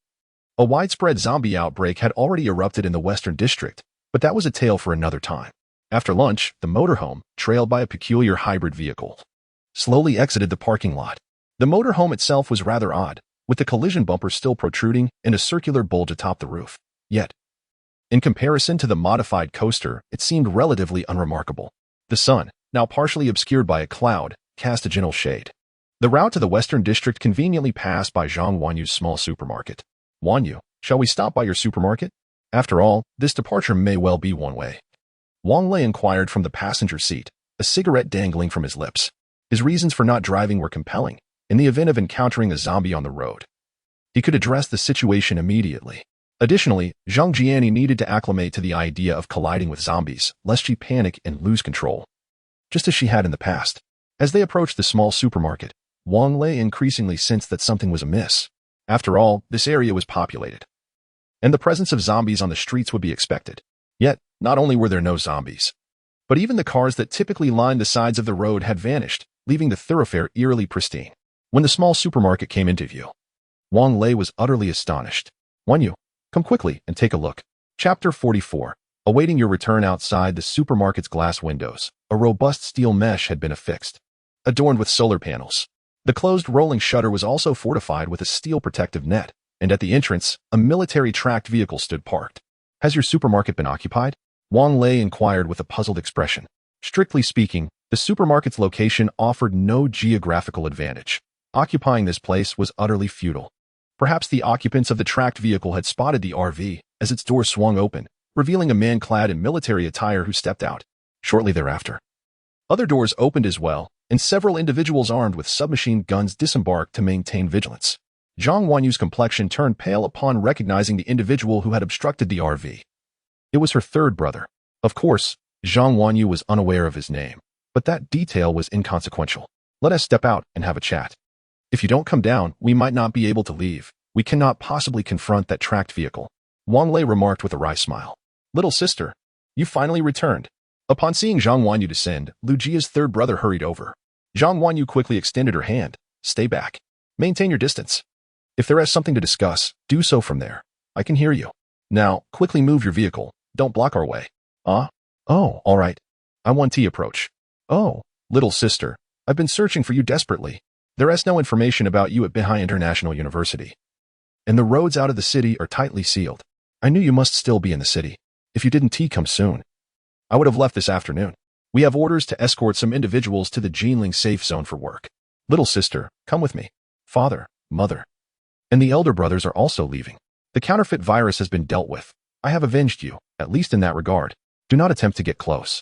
a widespread zombie outbreak had already erupted in the Western District, but that was a tale for another time. After lunch, the motorhome, trailed by a peculiar hybrid vehicle, slowly exited the parking lot. The motorhome itself was rather odd, with the collision bumper still protruding and a circular bulge atop the roof. Yet, in comparison to the modified coaster, it seemed relatively unremarkable. The sun, now partially obscured by a cloud, cast a gentle shade. The route to the Western District conveniently passed by Zhang Wanyu's small supermarket. Wanyu, shall we stop by your supermarket? After all, this departure may well be one way. Wang Lei inquired from the passenger seat, a cigarette dangling from his lips. His reasons for not driving were compelling, in the event of encountering a zombie on the road. He could address the situation immediately. Additionally, Zhang Jiani needed to acclimate to the idea of colliding with zombies, lest she panic and lose control, just as she had in the past. As they approached the small supermarket, Wang Lei increasingly sensed that something was amiss. After all, this area was populated, and the presence of zombies on the streets would be expected. Yet, not only were there no zombies, but even the cars that typically lined the sides of the road had vanished, leaving the thoroughfare eerily pristine. When the small supermarket came into view, Wang Lei was utterly astonished. Wanyu, come quickly and take a look. Chapter 44. Awaiting your return outside the supermarket's glass windows, a robust steel mesh had been affixed, adorned with solar panels. The closed rolling shutter was also fortified with a steel protective net, and at the entrance, a military-tracked vehicle stood parked. Has your supermarket been occupied? Wang Lei inquired with a puzzled expression. Strictly speaking, the supermarket's location offered no geographical advantage. Occupying this place was utterly futile. Perhaps the occupants of the tracked vehicle had spotted the RV as its door swung open, revealing a man clad in military attire who stepped out. Shortly thereafter, other doors opened as well, and several individuals armed with submachine guns disembarked to maintain vigilance. Zhang Wanyu's complexion turned pale upon recognizing the individual who had obstructed the RV. It was her third brother. Of course, Zhang Wanyu was unaware of his name, but that detail was inconsequential. Let us step out and have a chat. If you don't come down, we might not be able to leave. We cannot possibly confront that tracked vehicle, Wang Lei remarked with a wry smile. Little sister, you finally returned. Upon seeing Zhang Wanyu descend, Lu Jia's third brother hurried over. Zhang Wanyu quickly extended her hand. Stay back. Maintain your distance. If there is something to discuss, do so from there. I can hear you. Now, quickly move your vehicle. Don't block our way. Oh, all right. I want T approach. Oh, little sister, I've been searching for you desperately. There is no information about you at Beihai International University, and the roads out of the city are tightly sealed. I knew you must still be in the city. If you didn't T come soon, I would have left this afternoon. We have orders to escort some individuals to the Jinling safe zone for work. Little sister, come with me. Father, mother, and the elder brothers are also leaving. The counterfeit virus has been dealt with. I have avenged you, at least in that regard. Do not attempt to get close.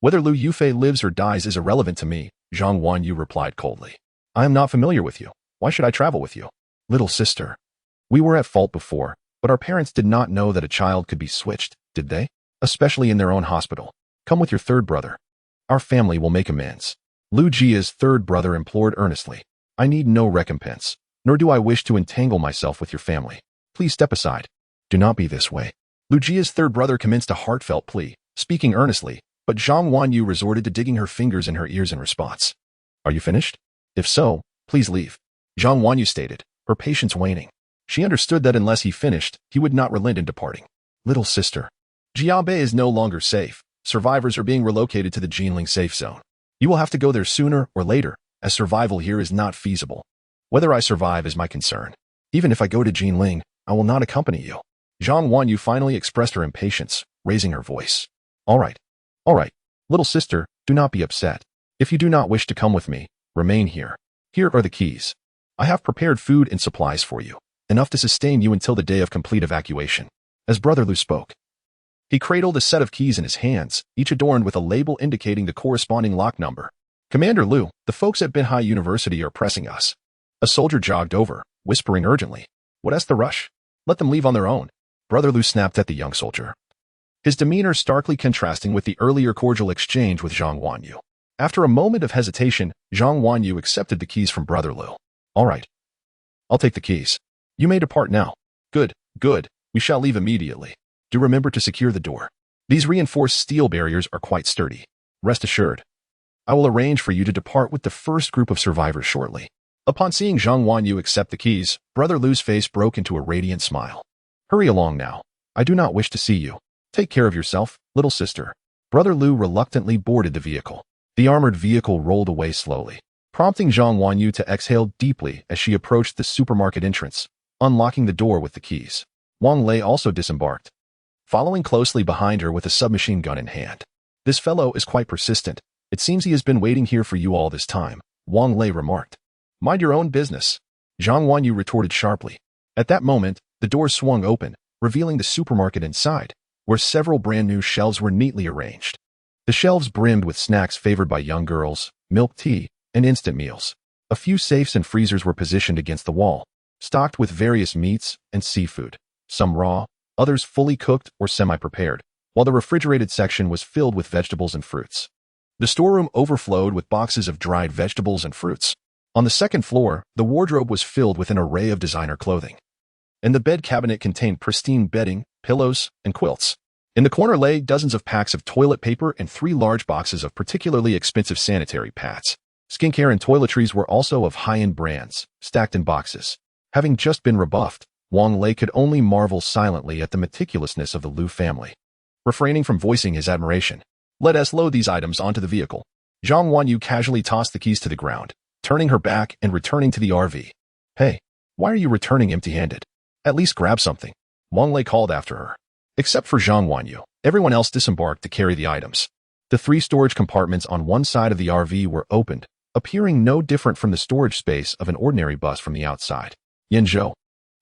Whether Lu Yufei lives or dies is irrelevant to me, Zhang Wanyu replied coldly. I am not familiar with you. Why should I travel with you? Little sister, we were at fault before, but our parents did not know that a child could be switched, did they? Especially in their own hospital. Come with your third brother. Our family will make amends. Lu Jia's third brother implored earnestly. I need no recompense, nor do I wish to entangle myself with your family. Please step aside. Do not be this way. Lu Jia's third brother commenced a heartfelt plea, speaking earnestly, but Zhang Wanyu resorted to digging her fingers in her ears in response. Are you finished? If so, please leave. Zhang Wanyu stated, her patience waning. She understood that unless he finished, he would not relent in departing. Little sister. Jiabe is no longer safe. Survivors are being relocated to the Jinling safe zone. You will have to go there sooner or later, as survival here is not feasible. Whether I survive is my concern. Even if I go to Jinling, I will not accompany you. Zhang Wanyu finally expressed her impatience, raising her voice. All right. Little sister, do not be upset. If you do not wish to come with me, remain here. Here are the keys. I have prepared food and supplies for you, enough to sustain you until the day of complete evacuation. As Brother Lu spoke, he cradled a set of keys in his hands, each adorned with a label indicating the corresponding lock number. Commander Lu, the folks at Binhai University are pressing us. A soldier jogged over, whispering urgently. What's the rush? Let them leave on their own. Brother Lu snapped at the young soldier, his demeanor starkly contrasting with the earlier cordial exchange with Zhang Wanyu. After a moment of hesitation, Zhang Wanyu accepted the keys from Brother Lu. All right. I'll take the keys. You may depart now. Good. We shall leave immediately. Do remember to secure the door. These reinforced steel barriers are quite sturdy. Rest assured. I will arrange for you to depart with the first group of survivors shortly. Upon seeing Zhang Wanyu accept the keys, Brother Lu's face broke into a radiant smile. Hurry along now. I do not wish to see you. Take care of yourself, little sister. Brother Lu reluctantly boarded the vehicle. The armored vehicle rolled away slowly, prompting Zhang Wanyu to exhale deeply as she approached the supermarket entrance, unlocking the door with the keys. Wang Lei also disembarked, following closely behind her with a submachine gun in hand. This fellow is quite persistent. It seems he has been waiting here for you all this time, Wang Lei remarked. Mind your own business, Zhang Wanyu retorted sharply. At that moment, the door swung open, revealing the supermarket inside, where several brand-new shelves were neatly arranged. The shelves brimmed with snacks favored by young girls, milk tea, and instant meals. A few safes and freezers were positioned against the wall, stocked with various meats and seafood, some raw, others fully cooked or semi-prepared, while the refrigerated section was filled with vegetables and fruits. The storeroom overflowed with boxes of dried vegetables and fruits. On the second floor, the wardrobe was filled with an array of designer clothing, and the bed cabinet contained pristine bedding, pillows, and quilts. In the corner lay dozens of packs of toilet paper and 3 large boxes of particularly expensive sanitary pads. Skincare and toiletries were also of high-end brands, stacked in boxes. Having just been rebuffed, Wang Lei could only marvel silently at the meticulousness of the Lu family, refraining from voicing his admiration. Let us load these items onto the vehicle. Zhang Wanyu casually tossed the keys to the ground, turning her back and returning to the RV. Hey, why are you returning empty-handed? At least grab something, Wang Lei called after her. Except for Zhang Wanyu, everyone else disembarked to carry the items. The 3 storage compartments on one side of the RV were opened, appearing no different from the storage space of an ordinary bus from the outside. Yenzhou,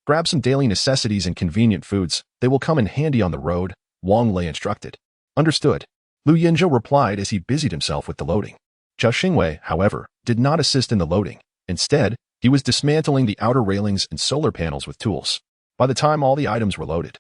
grab some daily necessities and convenient foods. They will come in handy on the road, Wang Lei instructed. Understood, Lu Yenzhou replied as he busied himself with the loading. Zhao Xingwei, however, did not assist in the loading. Instead, he was dismantling the outer railings and solar panels with tools. By the time all the items were loaded,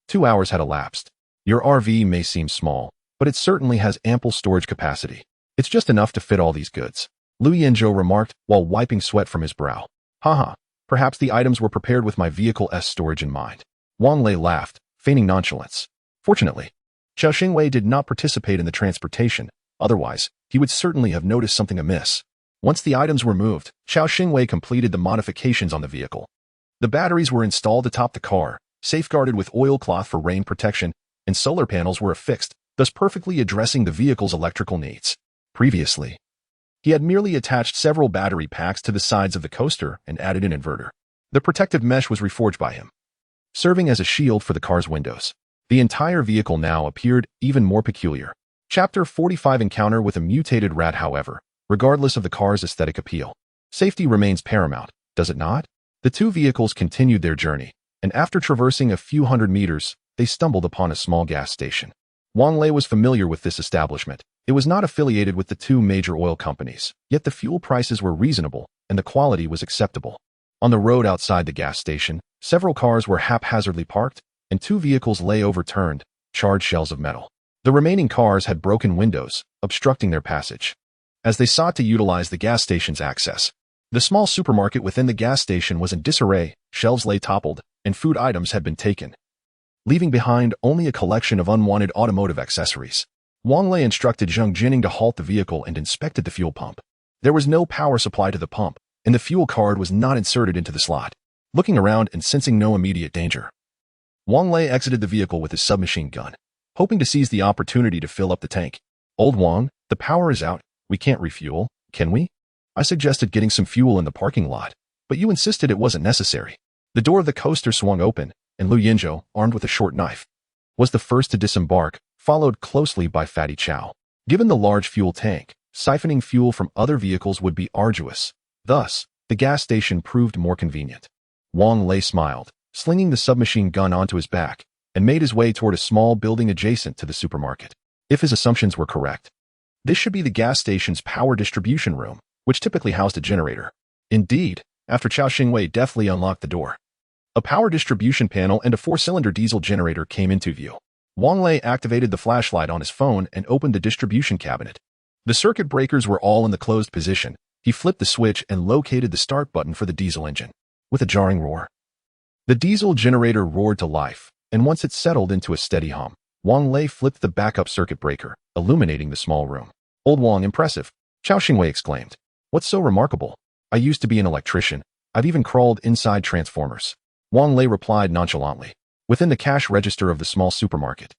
2 hours had elapsed. Your RV may seem small, but it certainly has ample storage capacity. It's just enough to fit all these goods, Lu Yenzhou remarked while wiping sweat from his brow. Haha, perhaps the items were prepared with my vehicle's storage in mind. Wang Lei laughed, feigning nonchalance. Fortunately, Zhao Xingwei did not participate in the transportation. Otherwise, he would certainly have noticed something amiss. Once the items were moved, Zhao Xingwei completed the modifications on the vehicle. The batteries were installed atop the car, safeguarded with oilcloth for rain protection, and solar panels were affixed, thus perfectly addressing the vehicle's electrical needs. Previously, he had merely attached several battery packs to the sides of the coaster and added an inverter. The protective mesh was reforged by him, serving as a shield for the car's windows. The entire vehicle now appeared even more peculiar. Chapter 45 Encounter with a mutated rat. However, regardless of the car's aesthetic appeal, safety remains paramount, does it not? The 2 vehicles continued their journey, and after traversing a few hundred meters, they stumbled upon a small gas station. Wang Lei was familiar with this establishment. It was not affiliated with the 2 major oil companies, yet the fuel prices were reasonable and the quality was acceptable. On the road outside the gas station, several cars were haphazardly parked, and 2 vehicles lay overturned, charred shells of metal. The remaining cars had broken windows, obstructing their passage. As they sought to utilize the gas station's access, the small supermarket within the gas station was in disarray, shelves lay toppled, and food items had been taken, leaving behind only a collection of unwanted automotive accessories. Wang Lei instructed Zheng Jining to halt the vehicle and inspected the fuel pump. There was no power supply to the pump, and the fuel card was not inserted into the slot. Looking around and sensing no immediate danger, Wang Lei exited the vehicle with his submachine gun, hoping to seize the opportunity to fill up the tank. "Old Wang, the power is out. We can't refuel, can we? I suggested getting some fuel in the parking lot, but you insisted it wasn't necessary." The door of the coaster swung open, and Lu Yinzhou, armed with a short knife, was the first to disembark, followed closely by Fatty Chow. Given the large fuel tank, siphoning fuel from other vehicles would be arduous. Thus, the gas station proved more convenient. Wang Lei smiled, slinging the submachine gun onto his back, and made his way toward a small building adjacent to the supermarket. If his assumptions were correct, this should be the gas station's power distribution room, which typically housed a generator. Indeed, after Chao Xingwei deftly unlocked the door, a power distribution panel and a 4-cylinder diesel generator came into view. Wang Lei activated the flashlight on his phone and opened the distribution cabinet. The circuit breakers were all in the closed position. He flipped the switch and located the start button for the diesel engine. With a jarring roar, the diesel generator roared to life, and once it settled into a steady hum, Wang Lei flipped the backup circuit breaker, illuminating the small room. "Old Wang, impressive," Chao Xingwei exclaimed. "What's so remarkable? I used to be an electrician. I've even crawled inside transformers." Wang Lei replied nonchalantly. Within the cash register of the small supermarket,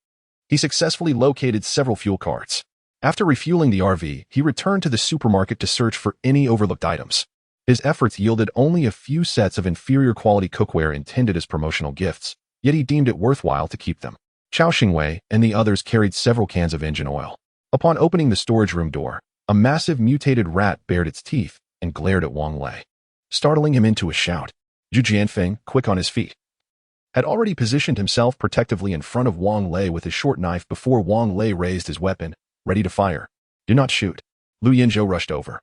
he successfully located several fuel cards. After refueling the RV, he returned to the supermarket to search for any overlooked items. His efforts yielded only a few sets of inferior quality cookware intended as promotional gifts, yet he deemed it worthwhile to keep them. Chao Xingwei and the others carried several cans of engine oil. Upon opening the storage room door, a massive mutated rat bared its teeth and glared at Wang Lei, startling him into a shout. Zhu Jianfeng, quick on his feet, had already positioned himself protectively in front of Wang Lei with his short knife before Wang Lei raised his weapon, ready to fire. "Do not shoot." Lu Yinzhou rushed over,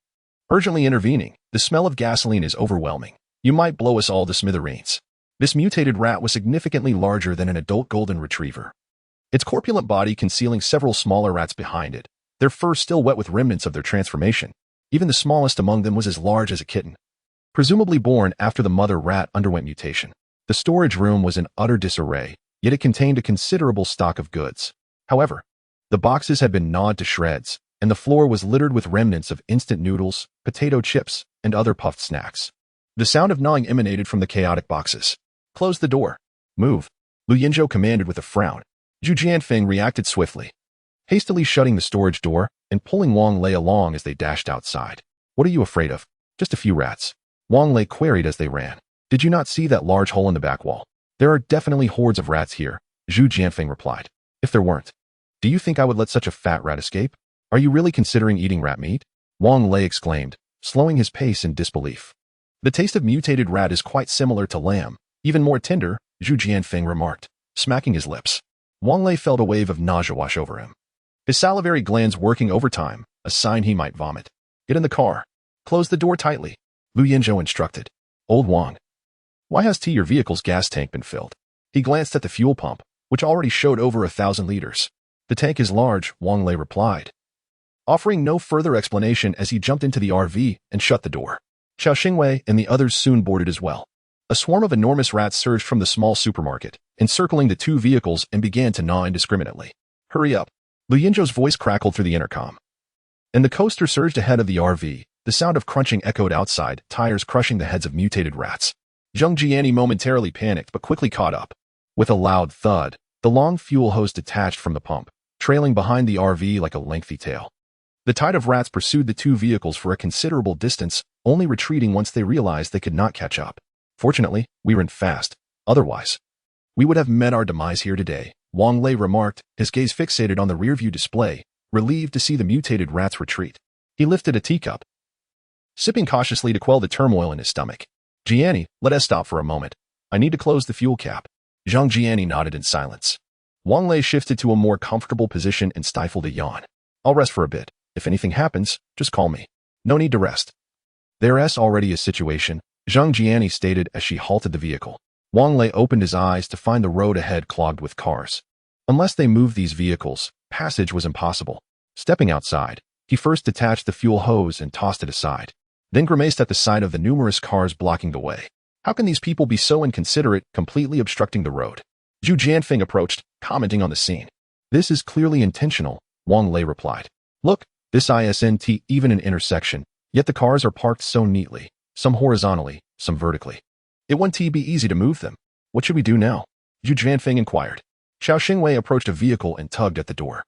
urgently intervening. "The smell of gasoline is overwhelming. You might blow us all to smithereens." This mutated rat was significantly larger than an adult golden retriever, its corpulent body concealing several smaller rats behind it, their fur still wet with remnants of their transformation. Even the smallest among them was as large as a kitten, presumably born after the mother rat underwent mutation. The storage room was in utter disarray, yet it contained a considerable stock of goods. However, the boxes had been gnawed to shreds, and the floor was littered with remnants of instant noodles, potato chips, and other puffed snacks. The sound of gnawing emanated from the chaotic boxes. "Close the door." "Move," Lu Yinzhou commanded with a frown. Zhu Jianfeng reacted swiftly, hastily shutting the storage door and pulling Wang Lei along as they dashed outside. "What are you afraid of? Just a few rats," Wang Lei queried as they ran. "Did you not see that large hole in the back wall?" "There are definitely hordes of rats here," Zhu Jianfeng replied. "If there weren't, do you think I would let such a fat rat escape? Are you really considering eating rat meat?" Wang Lei exclaimed, slowing his pace in disbelief. "The taste of mutated rat is quite similar to lamb, even more tender," Zhu Jianfeng remarked, smacking his lips. Wang Lei felt a wave of nausea wash over him, his salivary glands working overtime, a sign he might vomit. "Get in the car. Close the door tightly," Lu Yinzhou instructed. "Old Wang, why has your vehicle's gas tank been filled?" He glanced at the fuel pump, which already showed over 1,000 liters. "The tank is large," Wang Lei replied, offering no further explanation as he jumped into the RV and shut the door. Chao Xingwei and the others soon boarded as well. A swarm of enormous rats surged from the small supermarket, encircling the two vehicles and began to gnaw indiscriminately. "Hurry up," Lu Yinzhou's voice crackled through the intercom. And the coaster surged ahead of the RV. The sound of crunching echoed outside, tires crushing the heads of mutated rats. Zheng Jiani momentarily panicked but quickly caught up. With a loud thud, the long fuel hose detached from the pump, trailing behind the RV like a lengthy tail. The tide of rats pursued the two vehicles for a considerable distance, only retreating once they realized they could not catch up. "Fortunately, we ran fast. Otherwise, we would have met our demise here today," Wang Lei remarked, his gaze fixated on the rearview display, relieved to see the mutated rats retreat. He lifted a teacup, sipping cautiously to quell the turmoil in his stomach. "Jiani, let us stop for a moment. I need to close the fuel cap." Zhang Jiani nodded in silence. Wang Lei shifted to a more comfortable position and stifled a yawn. "I'll rest for a bit. If anything happens, just call me." "No need to rest. There's already a situation," Zhang Jiani stated as she halted the vehicle. Wang Lei opened his eyes to find the road ahead clogged with cars. Unless they moved these vehicles, passage was impossible. Stepping outside, he first detached the fuel hose and tossed it aside, then grimaced at the sight of the numerous cars blocking the way. How can these people be so inconsiderate, completely obstructing the road? Zhu Jianfeng approached, commenting on the scene. "This is clearly intentional," Wang Lei replied. "Look, this isn't even an intersection, yet the cars are parked so neatly. some horizontally, some vertically. It wouldn't be easy to move them. What should we do now? Zhu Jianfeng inquired. Xiao Xingwei approached a vehicle and tugged at the door,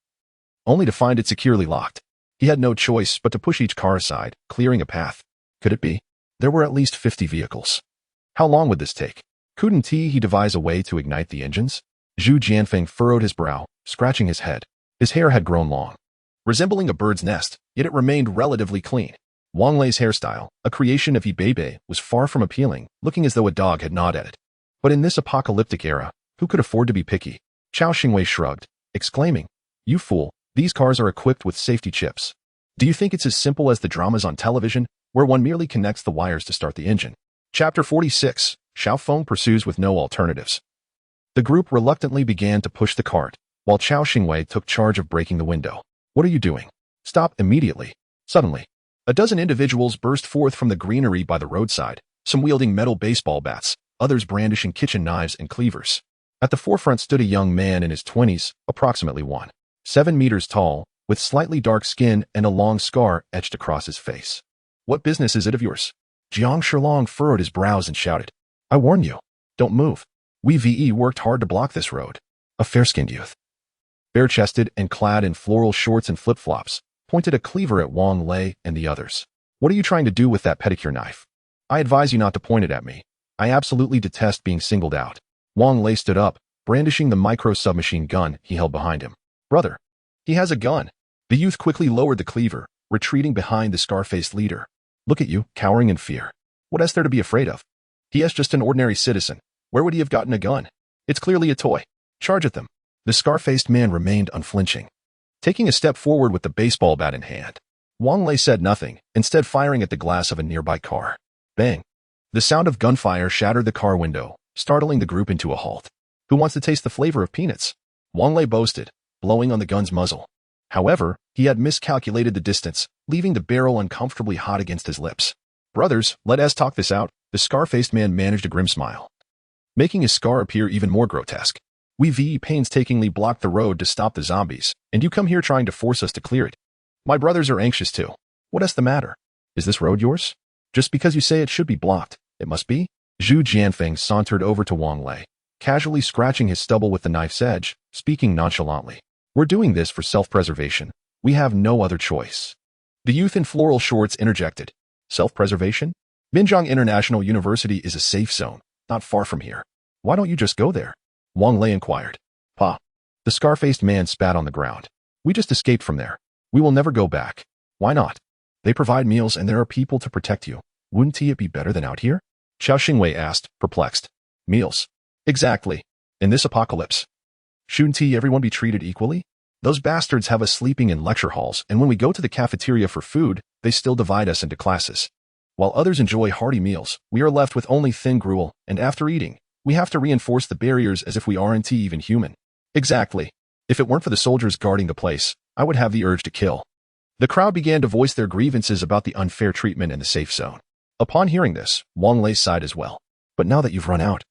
only to find it securely locked. He had no choice but to push each car aside, clearing a path. Could it be? There were at least 50 vehicles. How long would this take? Couldn't he devise a way to ignite the engines? Zhu Jianfeng furrowed his brow, scratching his head. His hair had grown long, resembling a bird's nest, yet it remained relatively clean. Wang Lei's hairstyle, a creation of Ibebe, was far from appealing, looking as though a dog had gnawed at it. But in this apocalyptic era, who could afford to be picky? Xiao Xingwei shrugged, exclaiming, "You fool, these cars are equipped with safety chips. Do you think it's as simple as the dramas on television, where one merely connects the wires to start the engine?" Chapter 46, Xiao Feng pursues with no alternatives. The group reluctantly began to push the cart, while Xiao Xingwei took charge of breaking the window. "What are you doing? Stop immediately." Suddenly, a dozen individuals burst forth from the greenery by the roadside, some wielding metal baseball bats, others brandishing kitchen knives and cleavers. At the forefront stood a young man in his 20s, approximately 1.7 meters tall, with slightly dark skin and a long scar etched across his face. "What business is it of yours?" Jiang Shilong furrowed his brows and shouted, "I warn you, don't move. We worked hard to block this road." A fair-skinned youth, bare-chested and clad in floral shorts and flip-flops, pointed a cleaver at Wang Lei and the others. "What are you trying to do with that pedicure knife? I advise you not to point it at me. I absolutely detest being singled out." Wang Lei stood up, brandishing the micro-submachine gun he held behind him. "Brother, he has a gun." The youth quickly lowered the cleaver, retreating behind the scar-faced leader. "Look at you, cowering in fear. What is there to be afraid of? He is just an ordinary citizen. Where would he have gotten a gun? It's clearly a toy. Charge at them." The scar-faced man remained unflinching, taking a step forward with the baseball bat in hand. Wang Lei said nothing, instead firing at the glass of a nearby car. Bang! The sound of gunfire shattered the car window, startling the group into a halt. "Who wants to taste the flavor of peanuts?" Wang Lei boasted, blowing on the gun's muzzle. However, he had miscalculated the distance, leaving the barrel uncomfortably hot against his lips. "Brothers, let us talk this out." The scar-faced man managed a grim smile, making his scar appear even more grotesque. "We painstakingly blocked the road to stop the zombies, and you come here trying to force us to clear it. My brothers are anxious too. What is the matter? Is this road yours? Just because you say it should be blocked, it must be?" Zhu Jianfeng sauntered over to Wang Lei, casually scratching his stubble with the knife's edge, speaking nonchalantly. "We're doing this for self-preservation. We have no other choice." The youth in floral shorts interjected. "Self-preservation? Minjiang International University is a safe zone, not far from here. Why don't you just go there?" Wang Lei inquired. "Pa." The scar-faced man spat on the ground. "We just escaped from there. We will never go back." "Why not? They provide meals and there are people to protect you. Wouldn't it be better than out here?" Xiao Xingwei asked, perplexed. "Meals? Exactly. In this apocalypse, shouldn't everyone be treated equally? Those bastards have us sleeping in lecture halls, and when we go to the cafeteria for food, they still divide us into classes. While others enjoy hearty meals, we are left with only thin gruel, and after eating, we have to reinforce the barriers as if we aren't even human." "Exactly. If it weren't for the soldiers guarding the place, I would have the urge to kill." The crowd began to voice their grievances about the unfair treatment in the safe zone. Upon hearing this, Wang Lei sighed as well. "But now that you've run out,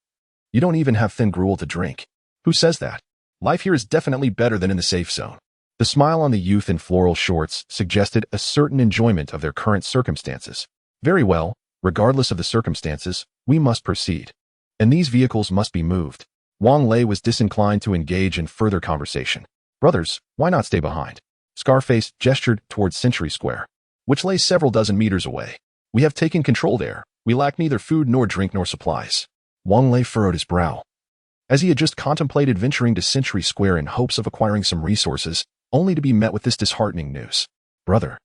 you don't even have thin gruel to drink. Who says that? Life here is definitely better than in the safe zone." The smile on the youth in floral shorts suggested a certain enjoyment of their current circumstances. "Very well, regardless of the circumstances, we must proceed. And these vehicles must be moved." Wang Lei was disinclined to engage in further conversation. "Brothers, why not stay behind?" Scarface gestured towards Century Square, which lay several dozen meters away. "We have taken control there. We lack neither food nor drink nor supplies." Wang Lei furrowed his brow, as he had just contemplated venturing to Century Square in hopes of acquiring some resources, only to be met with this disheartening news. "Brother,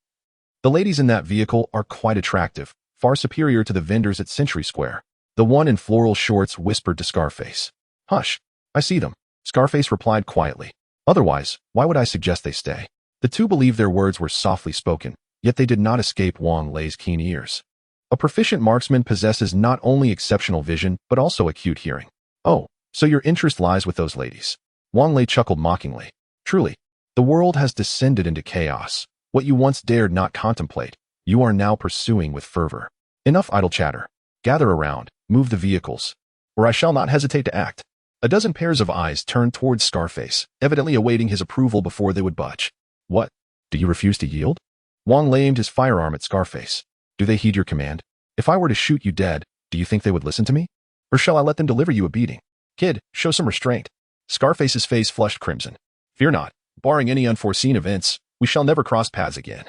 the ladies in that vehicle are quite attractive, far superior to the vendors at Century Square." The one in floral shorts whispered to Scarface. "Hush, I see them," Scarface replied quietly. "Otherwise, why would I suggest they stay?" The two believed their words were softly spoken, yet they did not escape Wang Lei's keen ears. A proficient marksman possesses not only exceptional vision, but also acute hearing. "Oh, so your interest lies with those ladies." Wang Lei chuckled mockingly. "Truly, the world has descended into chaos. What you once dared not contemplate, you are now pursuing with fervor. Enough idle chatter. Gather around, move the vehicles, or I shall not hesitate to act." A dozen pairs of eyes turned towards Scarface, evidently awaiting his approval before they would budge. "What? Do you refuse to yield?" Wang Lei aimed his firearm at Scarface. "Do they heed your command?" If I were to shoot you dead, do you think they would listen to me? Or shall I let them deliver you a beating? Kid, show some restraint. Scarface's face flushed crimson. Fear not. Barring any unforeseen events, we shall never cross paths again.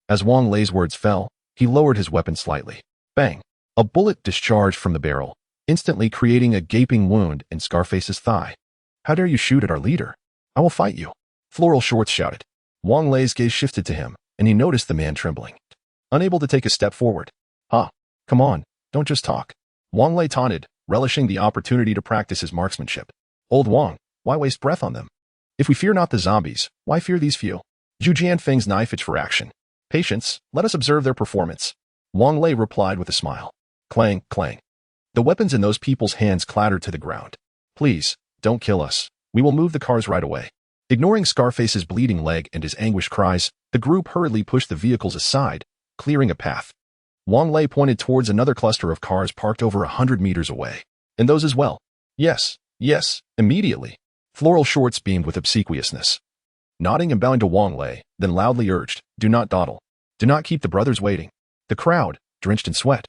As Wang Lei's words fell, he lowered his weapon slightly. Bang! A bullet discharged from the barrel, instantly creating a gaping wound in Scarface's thigh. How dare you shoot at our leader? I will fight you. Floral Shorts shouted. Wang Lei's gaze shifted to him, and he noticed the man trembling. Unable to take a step forward. Come on, don't just talk. Wang Lei taunted, relishing the opportunity to practice his marksmanship. Old Wang, why waste breath on them? If we fear not the zombies, why fear these few? Zhu Jianfeng's knife itched for action. Patience, let us observe their performance. Wang Lei replied with a smile. Clang, clang. The weapons in those people's hands clattered to the ground. Please, don't kill us. We will move the cars right away. Ignoring Scarface's bleeding leg and his anguished cries, the group hurriedly pushed the vehicles aside, clearing a path. Wang Lei pointed towards another cluster of cars parked over 100 meters away. And those as well. Yes, immediately. Floral Shorts beamed with obsequiousness. Nodding and bowing to Wang Lei, then loudly urged, do not dawdle. Do not keep the brothers waiting. The crowd, drenched in sweat,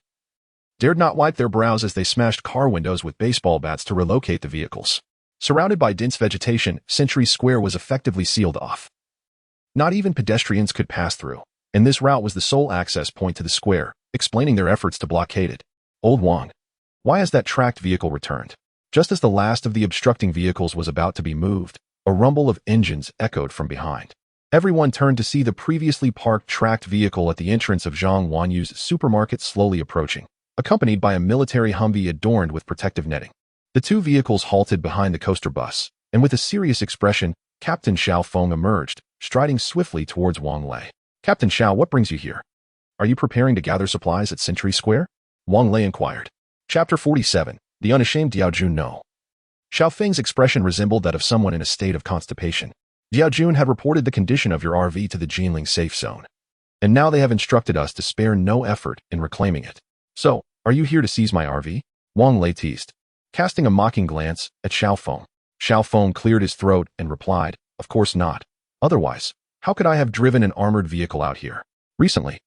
dared not wipe their brows as they smashed car windows with baseball bats to relocate the vehicles. Surrounded by dense vegetation, Century Square was effectively sealed off. Not even pedestrians could pass through, and this route was the sole access point to the square, explaining their efforts to blockade it. Old Wang, why has that tracked vehicle returned? Just as the last of the obstructing vehicles was about to be moved, a rumble of engines echoed from behind. Everyone turned to see the previously parked tracked vehicle at the entrance of Zhang Wanyu's supermarket slowly approaching, accompanied by a military Humvee adorned with protective netting. The two vehicles halted behind the coaster bus, and with a serious expression, Captain Xiao Feng emerged, striding swiftly towards Wang Lei. Captain Xiao, what brings you here? Are you preparing to gather supplies at Century Square? Wang Lei inquired. Chapter 47, The Unashamed Diao Jun No. Xiao Feng's expression resembled that of someone in a state of constipation. Diao Jun had reported the condition of your RV to the Jinling safe zone, and now they have instructed us to spare no effort in reclaiming it. So, are you here to seize my RV? Wang Lei teased, casting a mocking glance at Xiao Feng. Xiao Feng cleared his throat and replied, of course not. Otherwise, how could I have driven an armored vehicle out here? Recently,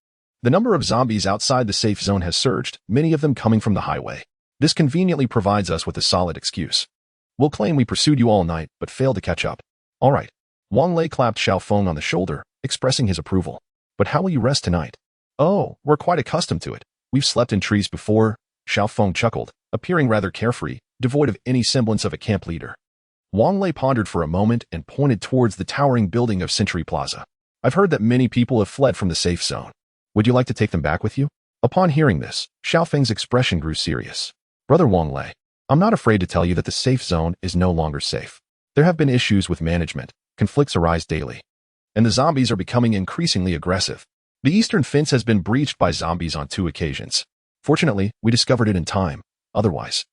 the number of zombies outside the safe zone has surged, many of them coming from the highway. This conveniently provides us with a solid excuse. We'll claim we pursued you all night, but failed to catch up. All right. Wang Lei clapped Xiao Feng on the shoulder, expressing his approval. But how will you rest tonight? Oh, we're quite accustomed to it. We've slept in trees before. Xiao Feng chuckled, appearing rather carefree, devoid of any semblance of a camp leader. Wang Lei pondered for a moment and pointed towards the towering building of Century Plaza. I've heard that many people have fled from the safe zone. Would you like to take them back with you? Upon hearing this, Xiao Feng's expression grew serious. Brother Wang Lei, I'm not afraid to tell you that the safe zone is no longer safe. There have been issues with management, conflicts arise daily, and the zombies are becoming increasingly aggressive. The eastern fence has been breached by zombies on 2 occasions. Fortunately, we discovered it in time. Otherwise,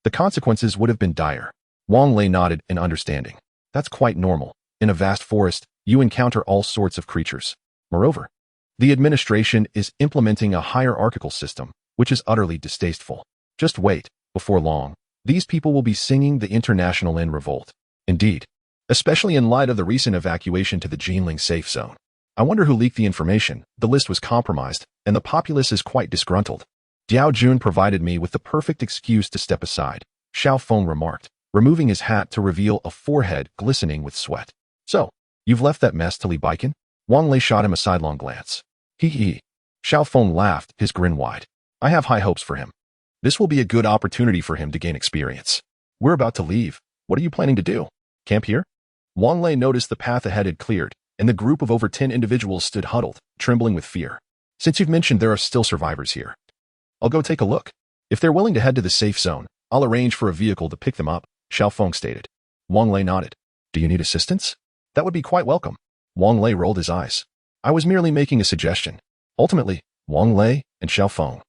the consequences would have been dire. Wang Lei nodded in understanding. That's quite normal. In a vast forest, you encounter all sorts of creatures. Moreover, the administration is implementing a hierarchical system, which is utterly distasteful. Just wait. Before long, these people will be singing the International in revolt. Indeed, especially in light of the recent evacuation to the Jinling safe zone. I wonder who leaked the information. The list was compromised, and the populace is quite disgruntled. Diao Jun provided me with the perfect excuse to step aside, Xiao Feng remarked, removing his hat to reveal a forehead glistening with sweat. So, you've left that mess to Li Baikan? Wang Lei shot him a sidelong glance. Hee. Xiao Feng laughed, his grin wide. I have high hopes for him. This will be a good opportunity for him to gain experience. We're about to leave. What are you planning to do? Camp here? Wang Lei noticed the path ahead had cleared, and the group of over 10 individuals stood huddled, trembling with fear. Since you've mentioned there are still survivors here, I'll go take a look. If they're willing to head to the safe zone, I'll arrange for a vehicle to pick them up, Xiao Feng stated. Wang Lei nodded. Do you need assistance? That would be quite welcome. Wang Lei rolled his eyes. I was merely making a suggestion. Ultimately, Wang Lei and Xiao Feng,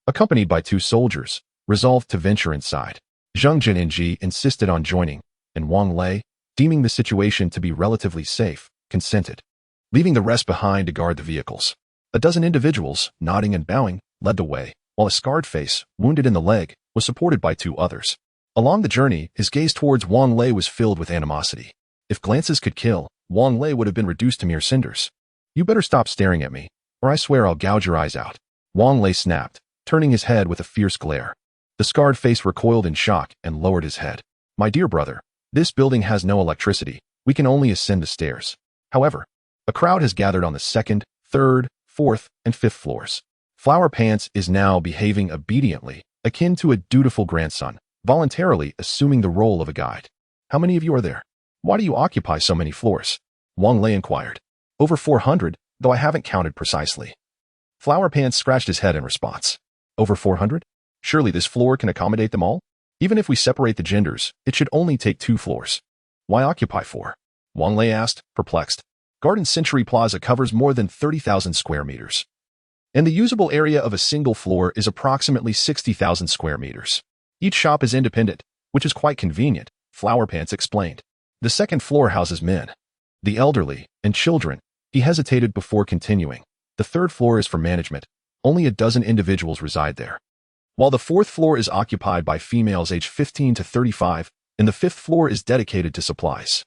accompanied by 2 soldiers, resolved to venture inside. Zheng Jininji insisted on joining, and Wang Lei, deeming the situation to be relatively safe, consented, leaving the rest behind to guard the vehicles. A dozen individuals, nodding and bowing, led the way, while a scarred face, wounded in the leg, was supported by 2 others. Along the journey, his gaze towards Wang Lei was filled with animosity. If glances could kill, Wang Lei would have been reduced to mere cinders. You better stop staring at me, or I swear I'll gouge your eyes out. Wang Lei snapped, turning his head with a fierce glare. The scarred face recoiled in shock and lowered his head. My dear brother, this building has no electricity. We can only ascend the stairs. However, a crowd has gathered on the second, third, fourth, and fifth floors. Flower Pants is now behaving obediently, akin to a dutiful grandson, voluntarily assuming the role of a guide. How many of you are there? Why do you occupy so many floors? Wang Lei inquired. Over 400, though I haven't counted precisely. Flower Pants scratched his head in response. Over 400? Surely this floor can accommodate them all? Even if we separate the genders, it should only take 2 floors. Why occupy 4? Wang Lei asked, perplexed. Garden Century Plaza covers more than 30,000 square meters. And the usable area of a single floor is approximately 60,000 square meters. Each shop is independent, which is quite convenient, Flower Pants explained. The second floor houses men, the elderly, and children. He hesitated before continuing. The third floor is for management. Only a dozen individuals reside there. While the fourth floor is occupied by females aged 15 to 35, and the fifth floor is dedicated to supplies.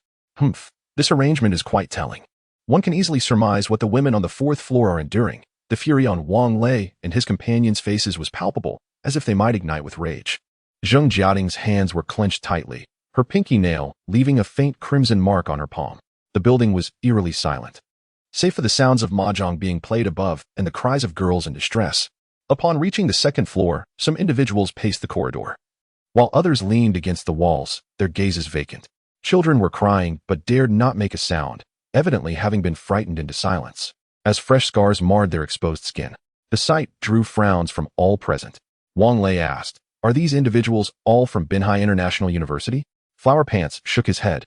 This arrangement is quite telling. One can easily surmise what the women on the fourth floor are enduring. The fury on Wang Lei and his companions' faces was palpable, as if they might ignite with rage. Zheng Jiating's hands were clenched tightly, her pinky nail leaving a faint crimson mark on her palm. The building was eerily silent, save for the sounds of mahjong being played above and the cries of girls in distress. Upon reaching the second floor, some individuals paced the corridor, while others leaned against the walls, their gazes vacant. Children were crying but dared not make a sound, evidently having been frightened into silence, as fresh scars marred their exposed skin. The sight drew frowns from all present. Wang Lei asked, "Are these individuals all from Binhai International University?" Flower Pants shook his head,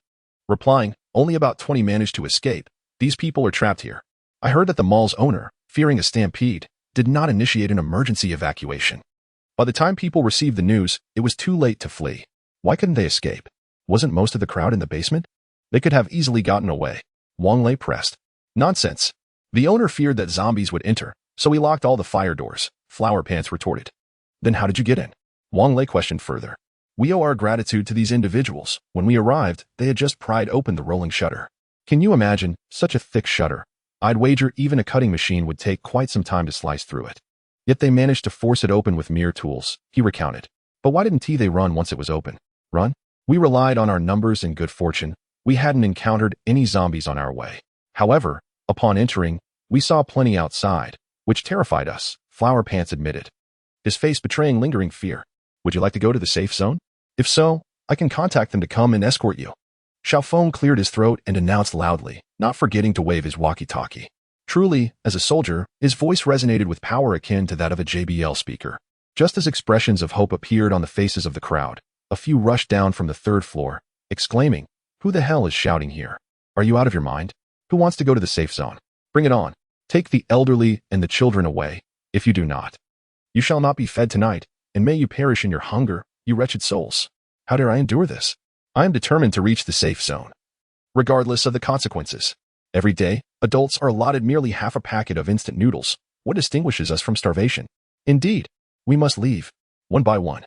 replying, "Only about 20 managed to escape. These people are trapped here. I heard that the mall's owner, fearing a stampede, did not initiate an emergency evacuation. By the time people received the news, it was too late to flee. Why couldn't they escape? Wasn't most of the crowd in the basement? They could have easily gotten away." Wang Lei pressed. "Nonsense. The owner feared that zombies would enter, so he locked all the fire doors," Flower Pants retorted. "Then how did you get in?" Wang Lei questioned further. "We owe our gratitude to these individuals. When we arrived, they had just pried open the rolling shutter. Can you imagine such a thick shutter? I'd wager even a cutting machine would take quite some time to slice through it. Yet they managed to force it open with mere tools," he recounted. "But why didn't they run once it was open?" "Run? We relied on our numbers and good fortune. We hadn't encountered any zombies on our way. However, upon entering, we saw plenty outside, which terrified us," Flower Pants admitted, his face betraying lingering fear. "Would you like to go to the safe zone? If so, I can contact them to come and escort you." Xiaofeng cleared his throat and announced loudly, not forgetting to wave his walkie-talkie. Truly, as a soldier, his voice resonated with power akin to that of a JBL speaker. Just as expressions of hope appeared on the faces of the crowd, a few rushed down from the third floor, exclaiming, "Who the hell is shouting here? Are you out of your mind? Who wants to go to the safe zone? Bring it on. Take the elderly and the children away. If you do not, you shall not be fed tonight, and may you perish in your hunger, you wretched souls. How dare I endure this? I am determined to reach the safe zone, regardless of the consequences. Every day, adults are allotted merely half a packet of instant noodles. What distinguishes us from starvation? Indeed, we must leave, one by one."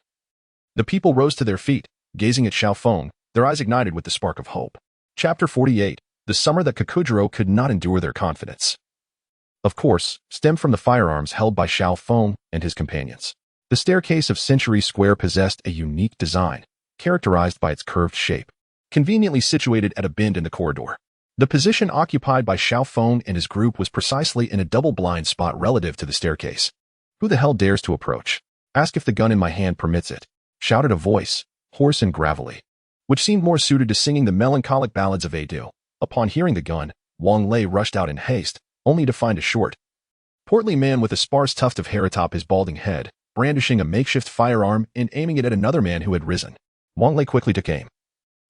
The people rose to their feet, gazing at Xiaofeng, their eyes ignited with the spark of hope. Chapter 48, the summer that Kakujiro could not endure their confidence. Of course, stemmed from the firearms held by Xiaofeng and his companions. The staircase of Century Square possessed a unique design, characterized by its curved shape, conveniently situated at a bend in the corridor. The position occupied by Xiaofeng and his group was precisely in a double-blind spot relative to the staircase. "Who the hell dares to approach? Ask if the gun in my hand permits it," shouted a voice, hoarse and gravelly, which seemed more suited to singing the melancholic ballads of Adil. Upon hearing the gun, Wang Lei rushed out in haste, only to find a short, portly man with a sparse tuft of hair atop his balding head, brandishing a makeshift firearm and aiming it at another man who had risen. Wang Lei quickly took aim,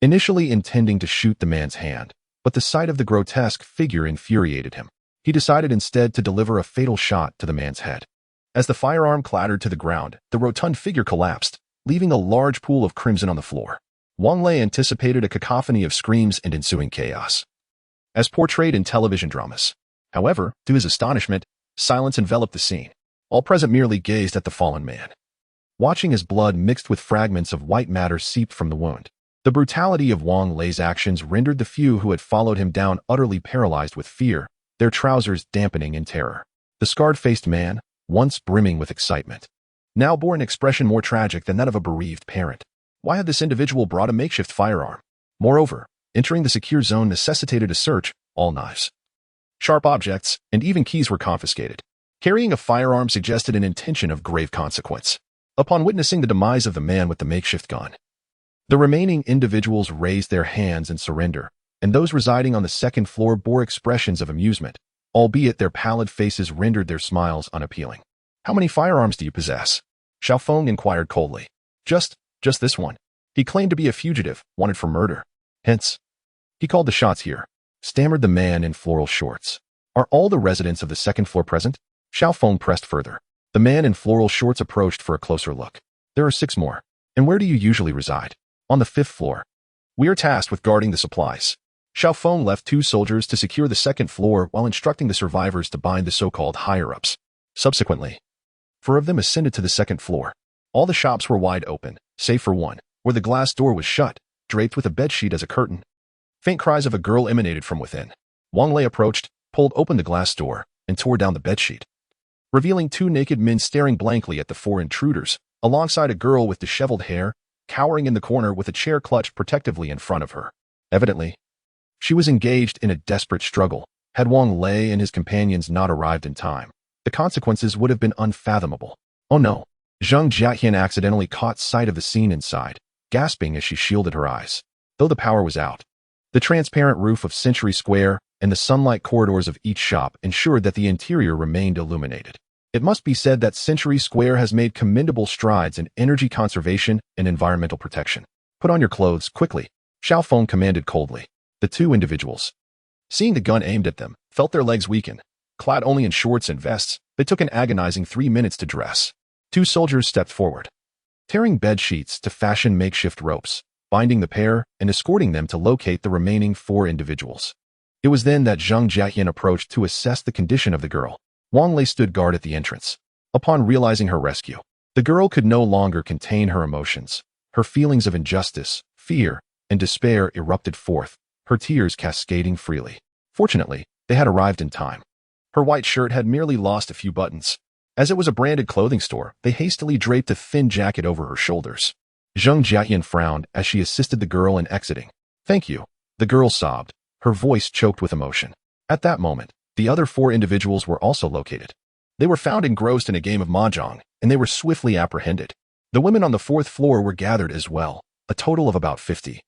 initially intending to shoot the man's hand, but the sight of the grotesque figure infuriated him. He decided instead to deliver a fatal shot to the man's head. As the firearm clattered to the ground, the rotund figure collapsed, leaving a large pool of crimson on the floor. Wang Lei anticipated a cacophony of screams and ensuing chaos, as portrayed in television dramas. However, to his astonishment, silence enveloped the scene. All present merely gazed at the fallen man, watching as blood mixed with fragments of white matter seeped from the wound. The brutality of Wang Lei's actions rendered the few who had followed him down utterly paralyzed with fear, their trousers dampening in terror. The scarred-faced man, once brimming with excitement, now bore an expression more tragic than that of a bereaved parent. Why had this individual brought a makeshift firearm? Moreover, entering the secure zone necessitated a search, all knives, sharp objects, and even keys were confiscated. Carrying a firearm suggested an intention of grave consequence. Upon witnessing the demise of the man with the makeshift gun, the remaining individuals raised their hands in surrender, and those residing on the second floor bore expressions of amusement, albeit their pallid faces rendered their smiles unappealing. How many firearms do you possess? Xiaofeng inquired coldly. Just this one. He claimed to be a fugitive, wanted for murder. Hence, he called the shots here, stammered the man in floral shorts. Are all the residents of the second floor present? Xiaofeng pressed further. The man in floral shorts approached for a closer look. There are 6 more. And where do you usually reside? On the 5th floor. We are tasked with guarding the supplies. Xiaofeng left 2 soldiers to secure the second floor while instructing the survivors to bind the so-called higher-ups. Subsequently, 4 of them ascended to the second floor. All the shops were wide open, save for one, where the glass door was shut, draped with a bedsheet as a curtain. Faint cries of a girl emanated from within. Wang Lei approached, pulled open the glass door, and tore down the bedsheet, revealing 2 naked men staring blankly at the 4 intruders, alongside a girl with disheveled hair, cowering in the corner with a chair clutched protectively in front of her. Evidently, she was engaged in a desperate struggle. Had Wang Lei and his companions not arrived in time, the consequences would have been unfathomable. Oh no! Zhang Jiatian accidentally caught sight of the scene inside, gasping as she shielded her eyes. Though the power was out, the transparent roof of Century Square and the sunlight corridors of each shop ensured that the interior remained illuminated. It must be said that Century Square has made commendable strides in energy conservation and environmental protection. Put on your clothes, quickly, Xiaofeng commanded coldly. The 2 individuals, seeing the gun aimed at them, felt their legs weaken. Clad only in shorts and vests, they took an agonizing 3 minutes to dress. 2 soldiers stepped forward, tearing bed sheets to fashion makeshift ropes, binding the pair and escorting them to locate the remaining 4 individuals. It was then that Zhang Jiatian approached to assess the condition of the girl. Wang Lei stood guard at the entrance. Upon realizing her rescue, the girl could no longer contain her emotions. Her feelings of injustice, fear, and despair erupted forth, her tears cascading freely. Fortunately, they had arrived in time. Her white shirt had merely lost a few buttons. As it was a branded clothing store, they hastily draped a thin jacket over her shoulders. Zhang Jiatian frowned as she assisted the girl in exiting. Thank you. The girl sobbed, her voice choked with emotion. At that moment, the other 4 individuals were also located. They were found engrossed in a game of mahjong, and they were swiftly apprehended. The women on the 4th floor were gathered as well, a total of about 50.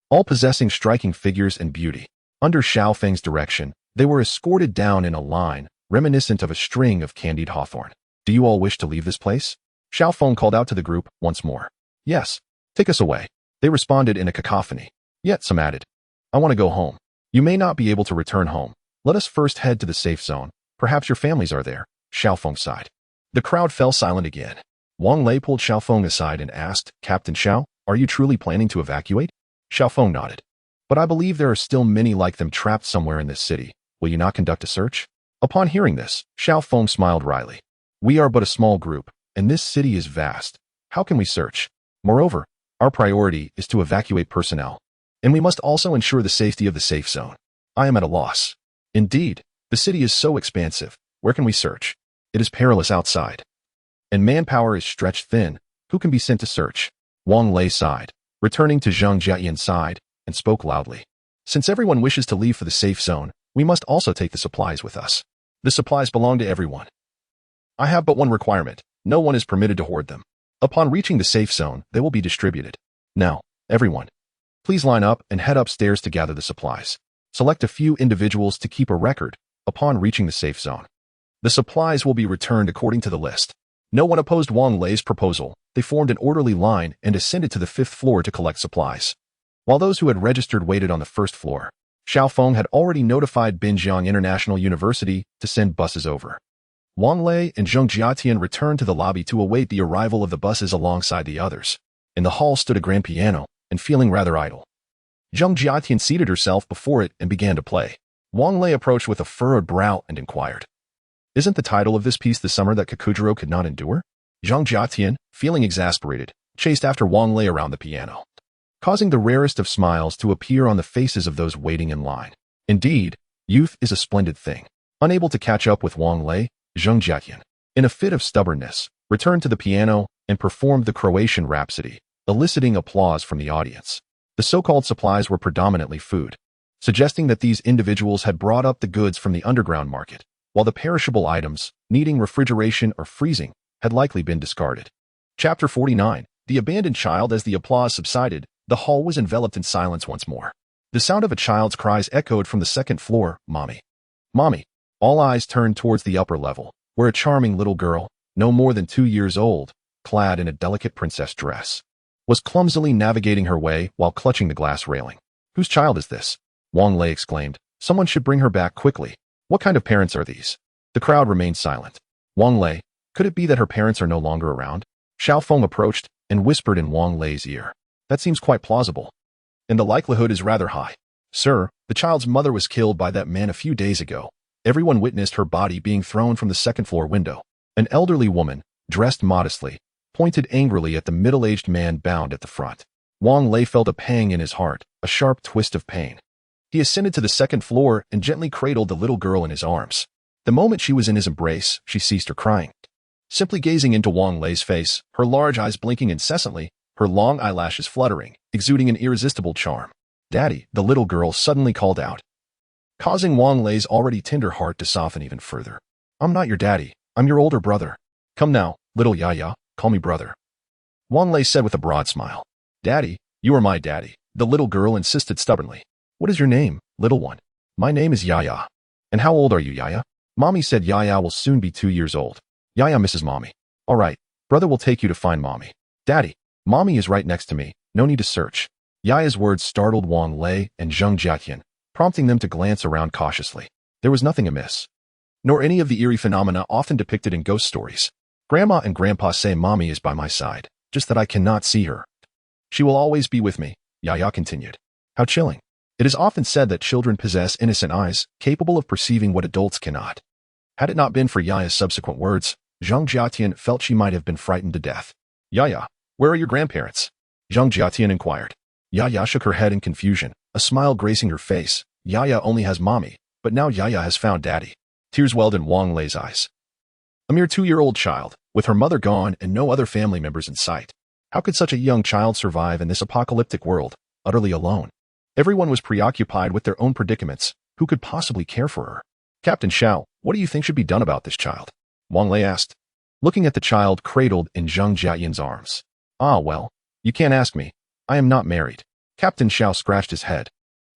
All possessing striking figures and beauty. Under Xiaofeng's direction, they were escorted down in a line, reminiscent of a string of candied hawthorn. Do you all wish to leave this place? Xiaofeng called out to the group once more. Yes, take us away. They responded in a cacophony. Yet some added, I want to go home. You may not be able to return home. Let us first head to the safe zone. Perhaps your families are there. Xiaofeng sighed. The crowd fell silent again. Wang Lei pulled Xiaofeng aside and asked, Captain Xiao, are you truly planning to evacuate? Xiaofeng nodded. But I believe there are still many like them trapped somewhere in this city. Will you not conduct a search? Upon hearing this, Xiaofeng smiled wryly. We are but a small group, and this city is vast. How can we search? Moreover, our priority is to evacuate personnel, and we must also ensure the safety of the safe zone. I am at a loss. Indeed, the city is so expansive. Where can we search? It is perilous outside, and manpower is stretched thin. Who can be sent to search? Wang Lei sighed, returning to Zhang Jiatian's side, and spoke loudly. Since everyone wishes to leave for the safe zone, we must also take the supplies with us. The supplies belong to everyone. I have but one requirement. No one is permitted to hoard them. Upon reaching the safe zone, they will be distributed. Now, everyone, please line up and head upstairs to gather the supplies. Select a few individuals to keep a record. Upon reaching the safe zone, the supplies will be returned according to the list. No one opposed Wang Lei's proposal. They formed an orderly line and ascended to the 5th floor to collect supplies. While those who had registered waited on the 1st floor, Xiaofeng had already notified Binjiang International University to send buses over. Wang Lei and Zhang Jiatian returned to the lobby to await the arrival of the buses alongside the others. In the hall stood a grand piano, and feeling rather idle, Zhang Jiatian seated herself before it and began to play. Wang Lei approached with a furrowed brow and inquired, Isn't the title of this piece The Summer That Kakujiro Could Not Endure? Zhang Jiatian, feeling exasperated, chased after Wang Lei around the piano, causing the rarest of smiles to appear on the faces of those waiting in line. Indeed, youth is a splendid thing. Unable to catch up with Wang Lei, Zhang Jiatian, in a fit of stubbornness, returned to the piano and performed the Croatian Rhapsody, eliciting applause from the audience. The so-called supplies were predominantly food, suggesting that these individuals had brought up the goods from the underground market, while the perishable items, needing refrigeration or freezing, had likely been discarded. Chapter 49. The Abandoned Child. As the applause subsided, the hall was enveloped in silence once more. The sound of a child's cries echoed from the second floor, "Mommy! Mommy!" All eyes turned towards the upper level, where a charming little girl, no more than 2 years old, clad in a delicate princess dress, was clumsily navigating her way while clutching the glass railing. "Whose child is this?" Wang Lei exclaimed. "Someone should bring her back quickly. What kind of parents are these?" The crowd remained silent. "Wang Lei, could it be that her parents are no longer around?" Xiao Feng approached and whispered in Wang Lei's ear. "That seems quite plausible, and the likelihood is rather high. Sir, the child's mother was killed by that man a few days ago. Everyone witnessed her body being thrown from the second-floor window." An elderly woman, dressed modestly, pointed angrily at the middle-aged man bound at the front. Wang Lei felt a pang in his heart, a sharp twist of pain. He ascended to the second floor and gently cradled the little girl in his arms. The moment she was in his embrace, she ceased her crying. Simply gazing into Wang Lei's face, her large eyes blinking incessantly, her long eyelashes fluttering, exuding an irresistible charm. "Daddy," the little girl suddenly called out, causing Wang Lei's already tender heart to soften even further. "I'm not your daddy. I'm your older brother. Come now, little Yaya, call me brother," Wang Lei said with a broad smile. "Daddy, you are my daddy," the little girl insisted stubbornly. "What is your name, little one?" "My name is Yaya." "And how old are you, Yaya?" Mommy said Yaya will soon be 2 years old. Yaya misses Mommy. "All right, brother will take you to find Mommy." "Daddy, Mommy is right next to me. No need to search." Yaya's words startled Wang Lei and Zheng Jiatian, prompting them to glance around cautiously. There was nothing amiss, nor any of the eerie phenomena often depicted in ghost stories. "Grandma and Grandpa say Mommy is by my side, just that I cannot see her. She will always be with me," Yaya continued. "How chilling. It is often said that children possess innocent eyes, capable of perceiving what adults cannot." Had it not been for Yaya's subsequent words, Zheng Jiatian felt she might have been frightened to death. "Yaya, where are your grandparents?" Zheng Jiatian inquired. Yaya shook her head in confusion, a smile gracing her face. "Yaya only has Mommy, but now Yaya has found Daddy." Tears welled in Wang Lei's eyes. A mere 2-year-old child, with her mother gone and no other family members in sight. How could such a young child survive in this apocalyptic world, utterly alone? Everyone was preoccupied with their own predicaments. Who could possibly care for her? "Captain Xiao, what do you think should be done about this child?" Wang Lei asked, looking at the child cradled in Zheng Jiatian's arms. "Ah, well, you can't ask me. I am not married." Captain Xiao scratched his head.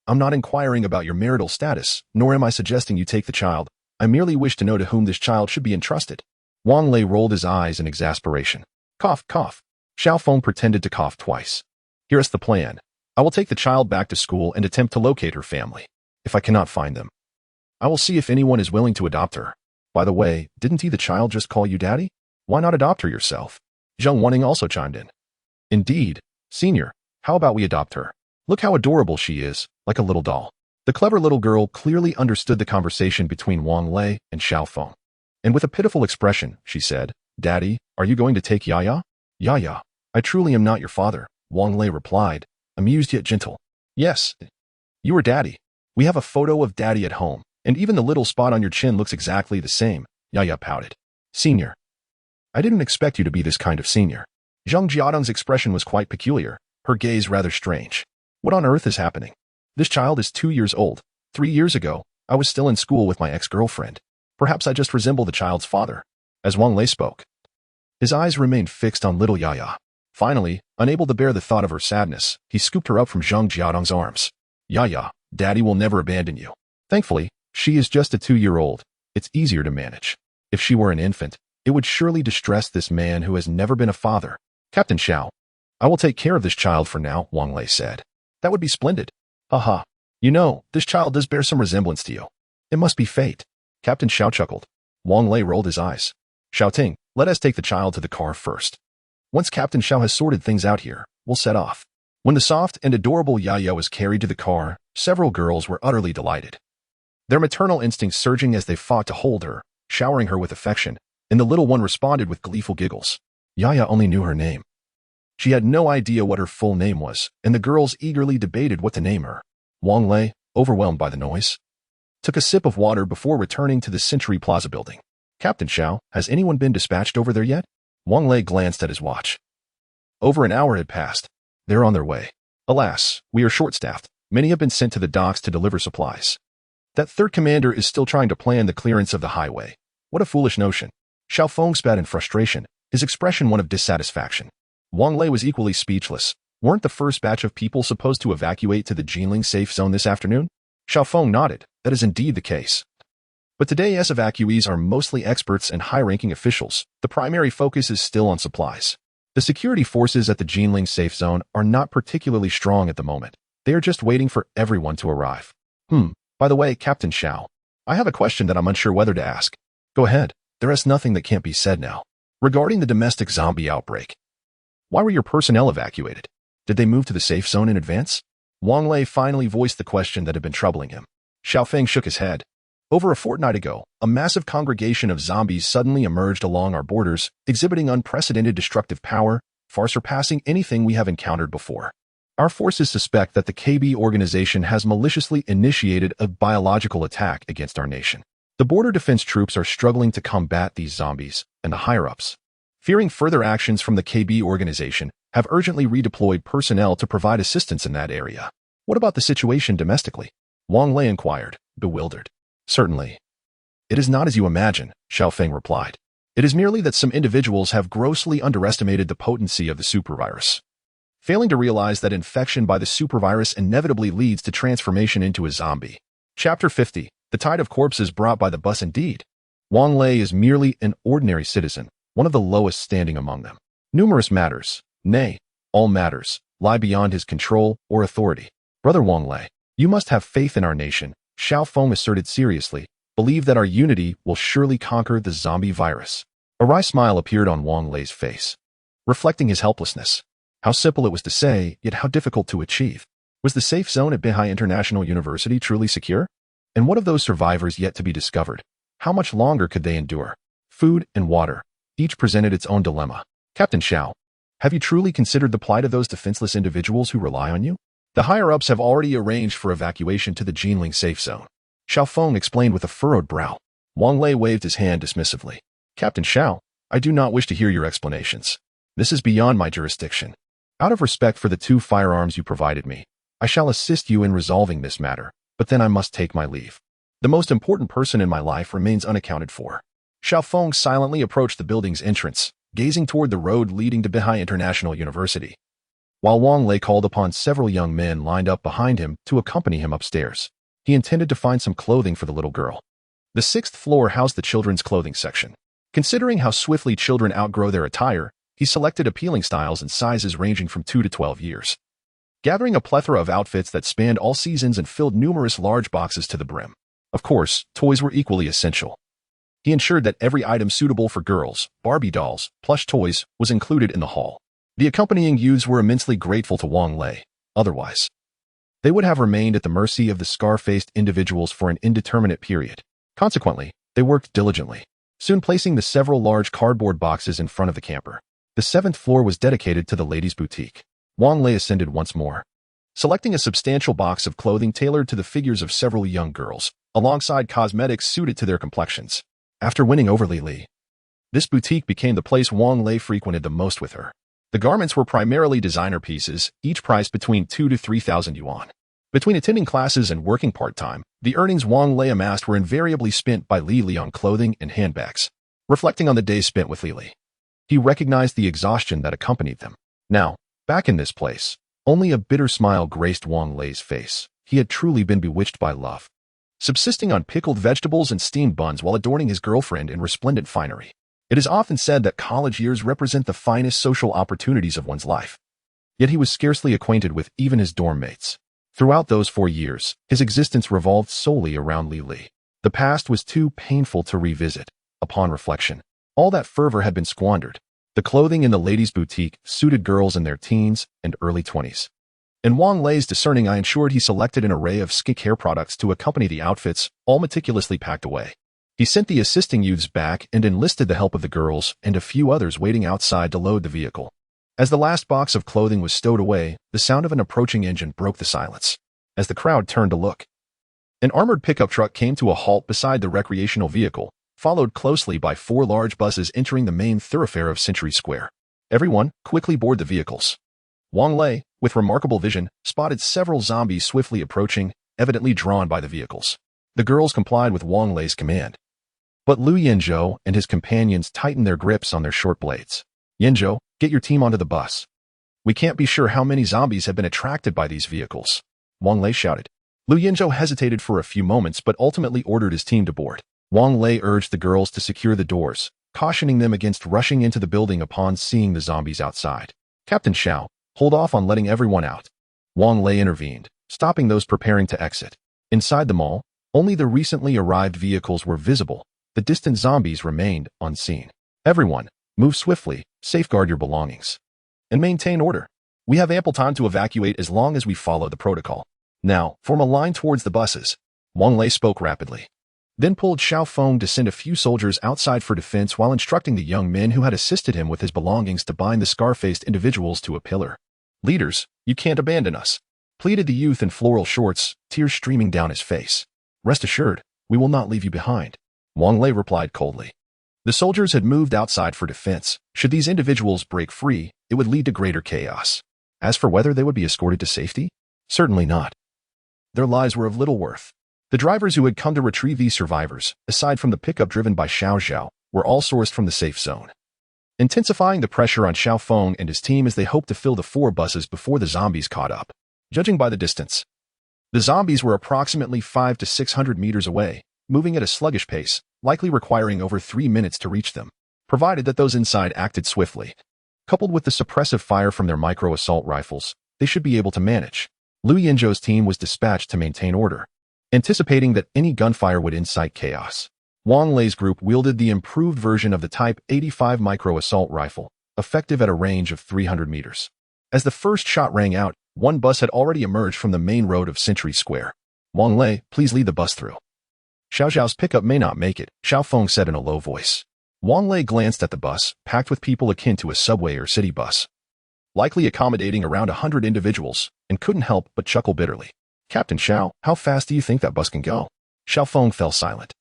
"I'm not inquiring about your marital status, nor am I suggesting you take the child. I merely wish to know to whom this child should be entrusted." Wang Lei rolled his eyes in exasperation. "Cough, cough." Xiao Feng pretended to cough twice. "Here's the plan. I will take the child back to school and attempt to locate her family. If I cannot find them, I will see if anyone is willing to adopt her. By the way, didn't the child just call you daddy? Why not adopt her yourself?" Zheng Wanning also chimed in. "Indeed, senior, how about we adopt her? Look how adorable she is, like a little doll." The clever little girl clearly understood the conversation between Wang Lei and Xiao Feng. And with a pitiful expression, she said, "Daddy, are you going to take Yaya?" "Yaya, I truly am not your father," Wang Lei replied, amused yet gentle. "Yes, you are Daddy. We have a photo of Daddy at home, and even the little spot on your chin looks exactly the same," Yaya pouted. "Senior, I didn't expect you to be this kind of senior." Zheng Jiadong's expression was quite peculiar, her gaze rather strange. "What on earth is happening? This child is 2 years old. 3 years ago, I was still in school with my ex-girlfriend. Perhaps I just resemble the child's father." As Wang Lei spoke, his eyes remained fixed on little Yaya. Finally, unable to bear the thought of her sadness, he scooped her up from Zheng Jiadong's arms. "Yaya, Daddy will never abandon you." Thankfully, she is just a 2-year-old. It's easier to manage. If she were an infant, it would surely distress this man who has never been a father. "Captain Xiao, I will take care of this child for now," Wang Lei said. "That would be splendid." "Haha. You know, this child does bear some resemblance to you. It must be fate." Captain Xiao chuckled. Wang Lei rolled his eyes. "Xiao Ting, let us take the child to the car first. Once Captain Xiao has sorted things out here, we'll set off." When the soft and adorable Yaya was carried to the car, several girls were utterly delighted, their maternal instincts surging as they fought to hold her, showering her with affection, and the little one responded with gleeful giggles. Yaya only knew her name. She had no idea what her full name was, and the girls eagerly debated what to name her. Wang Lei, overwhelmed by the noise, took a sip of water before returning to the Century Plaza building. "Captain Xiao, has anyone been dispatched over there yet?" Wang Lei glanced at his watch. Over an hour had passed. They're on their way. Alas, we are short-staffed. Many have been sent to the docks to deliver supplies. That third commander is still trying to plan the clearance of the highway. What a foolish notion. Xiaofeng spat in frustration, his expression one of dissatisfaction. Wang Lei was equally speechless. Weren't the first batch of people supposed to evacuate to the Jinling safe zone this afternoon? Xiaofeng nodded. That is indeed the case. But today's evacuees are mostly experts and high-ranking officials. The primary focus is still on supplies. The security forces at the Jinling safe zone are not particularly strong at the moment. They are just waiting for everyone to arrive. By the way, Captain Xiao, I have a question that I'm unsure whether to ask. Go ahead. There is nothing that can't be said now. Regarding the domestic zombie outbreak, why were your personnel evacuated? Did they move to the safe zone in advance? Wang Lei finally voiced the question that had been troubling him. Xiaofeng shook his head. Over a fortnight ago, a massive congregation of zombies suddenly emerged along our borders, exhibiting unprecedented destructive power, far surpassing anything we have encountered before. Our forces suspect that the KB organization has maliciously initiated a biological attack against our nation. The border defense troops are struggling to combat these zombies, and the higher-ups, fearing further actions from the KB organization, have urgently redeployed personnel to provide assistance in that area. What about the situation domestically? Wang Lei inquired, bewildered. Certainly. It is not as you imagine, Xiaofeng replied. It is merely that some individuals have grossly underestimated the potency of the supervirus, failing to realize that infection by the supervirus inevitably leads to transformation into a zombie. Chapter 50. The tide of corpses brought by the bus indeed. Wang Lei is merely an ordinary citizen, one of the lowest standing among them. Numerous matters, nay, all matters, lie beyond his control or authority. Brother Wang Lei, you must have faith in our nation, Xiaofeng asserted seriously. Believe that our unity will surely conquer the zombie virus. A wry smile appeared on Wang Lei's face, reflecting his helplessness. How simple it was to say, yet how difficult to achieve. Was the safe zone at Beihai International University truly secure? And what of those survivors yet to be discovered? How much longer could they endure? Food and water, each presented its own dilemma. Captain Xiao, have you truly considered the plight of those defenseless individuals who rely on you? The higher-ups have already arranged for evacuation to the Jinling safe zone. Xiaofeng explained with a furrowed brow. Wang Lei waved his hand dismissively. Captain Xiao, I do not wish to hear your explanations. This is beyond my jurisdiction. Out of respect for the 2 firearms you provided me, I shall assist you in resolving this matter, but then I must take my leave. The most important person in my life remains unaccounted for. Xiaofeng silently approached the building's entrance, gazing toward the road leading to Beihai International University, while Wang Lei called upon several young men lined up behind him to accompany him upstairs. He intended to find some clothing for the little girl. The 6th floor housed the children's clothing section. Considering how swiftly children outgrow their attire, he selected appealing styles and sizes ranging from 2 to 12 years, gathering a plethora of outfits that spanned all seasons and filled numerous large boxes to the brim. Of course, toys were equally essential. He ensured that every item suitable for girls, Barbie dolls, plush toys, was included in the haul. The accompanying youths were immensely grateful to Wang Lei. Otherwise, they would have remained at the mercy of the scar-faced individuals for an indeterminate period. Consequently, they worked diligently, soon placing the several large cardboard boxes in front of the camper. The 7th floor was dedicated to the ladies' boutique. Wang Lei ascended once more, selecting a substantial box of clothing tailored to the figures of several young girls, alongside cosmetics suited to their complexions. After winning over Li, this boutique became the place Wang Lei frequented the most with her. The garments were primarily designer pieces, each priced between 2,000 to 3,000 yuan. Between attending classes and working part-time, the earnings Wang Lei amassed were invariably spent by Li on clothing and handbags. Reflecting on the days spent with Li, he recognized the exhaustion that accompanied them. Now, back in this place, only a bitter smile graced Wang Lei's face. He had truly been bewitched by love, subsisting on pickled vegetables and steamed buns while adorning his girlfriend in resplendent finery. It is often said that college years represent the finest social opportunities of one's life. Yet he was scarcely acquainted with even his dorm mates. Throughout those 4 years, his existence revolved solely around Li. The past was too painful to revisit. Upon reflection, all that fervor had been squandered. The clothing in the ladies' boutique suited girls in their teens and early 20s. In Wang Lei's discerning eye ensured he selected an array of skincare products to accompany the outfits, all meticulously packed away. He sent the assisting youths back and enlisted the help of the girls and a few others waiting outside to load the vehicle. As the last box of clothing was stowed away, the sound of an approaching engine broke the silence. As the crowd turned to look, an armored pickup truck came to a halt beside the recreational vehicle, followed closely by 4 large buses entering the main thoroughfare of Century Square. Everyone quickly board the vehicles. Wang Lei, with remarkable vision, spotted several zombies swiftly approaching, evidently drawn by the vehicles. The girls complied with Wang Lei's command. But Lu Yinzhou and his companions tightened their grips on their short blades. Yinzhou, get your team onto the bus. We can't be sure how many zombies have been attracted by these vehicles, Wang Lei shouted. Lu Yinzhou hesitated for a few moments but ultimately ordered his team to board. Wang Lei urged the girls to secure the doors, cautioning them against rushing into the building upon seeing the zombies outside. Captain Xiao, hold off on letting everyone out. Wang Lei intervened, stopping those preparing to exit. Inside the mall, only the recently arrived vehicles were visible. The distant zombies remained unseen. Everyone, move swiftly, safeguard your belongings, and maintain order. We have ample time to evacuate as long as we follow the protocol. Now, form a line towards the buses. Wang Lei spoke rapidly. Then pulled Xiao Feng to send a few soldiers outside for defense while instructing the young men who had assisted him with his belongings to bind the scar-faced individuals to a pillar. Leaders, you can't abandon us, pleaded the youth in floral shorts, tears streaming down his face. Rest assured, we will not leave you behind, Wang Lei replied coldly. The soldiers had moved outside for defense. Should these individuals break free, it would lead to greater chaos. As for whether they would be escorted to safety, certainly not. Their lives were of little worth. The drivers who had come to retrieve these survivors, aside from the pickup driven by Xiao Zhao, were all sourced from the safe zone, intensifying the pressure on Xiao Feng and his team as they hoped to fill the 4 buses before the zombies caught up. Judging by the distance, the zombies were approximately 500 to 600 meters away, moving at a sluggish pace, likely requiring over 3 minutes to reach them, provided that those inside acted swiftly. Coupled with the suppressive fire from their micro-assault rifles, they should be able to manage. Lu Yinzhou's team was dispatched to maintain order, anticipating that any gunfire would incite chaos. Wang Lei's group wielded the improved version of the Type 85 micro-assault rifle, effective at a range of 300 meters. As the first shot rang out, one bus had already emerged from the main road of Century Square. Wang Lei, please lead the bus through. Xiao Zhao's pickup may not make it, Xiao Feng said in a low voice. Wang Lei glanced at the bus, packed with people akin to a subway or city bus, likely accommodating around 100 individuals, and couldn't help but chuckle bitterly. Captain Xiao, how fast do you think that bus can go? Xiao Feng fell silent,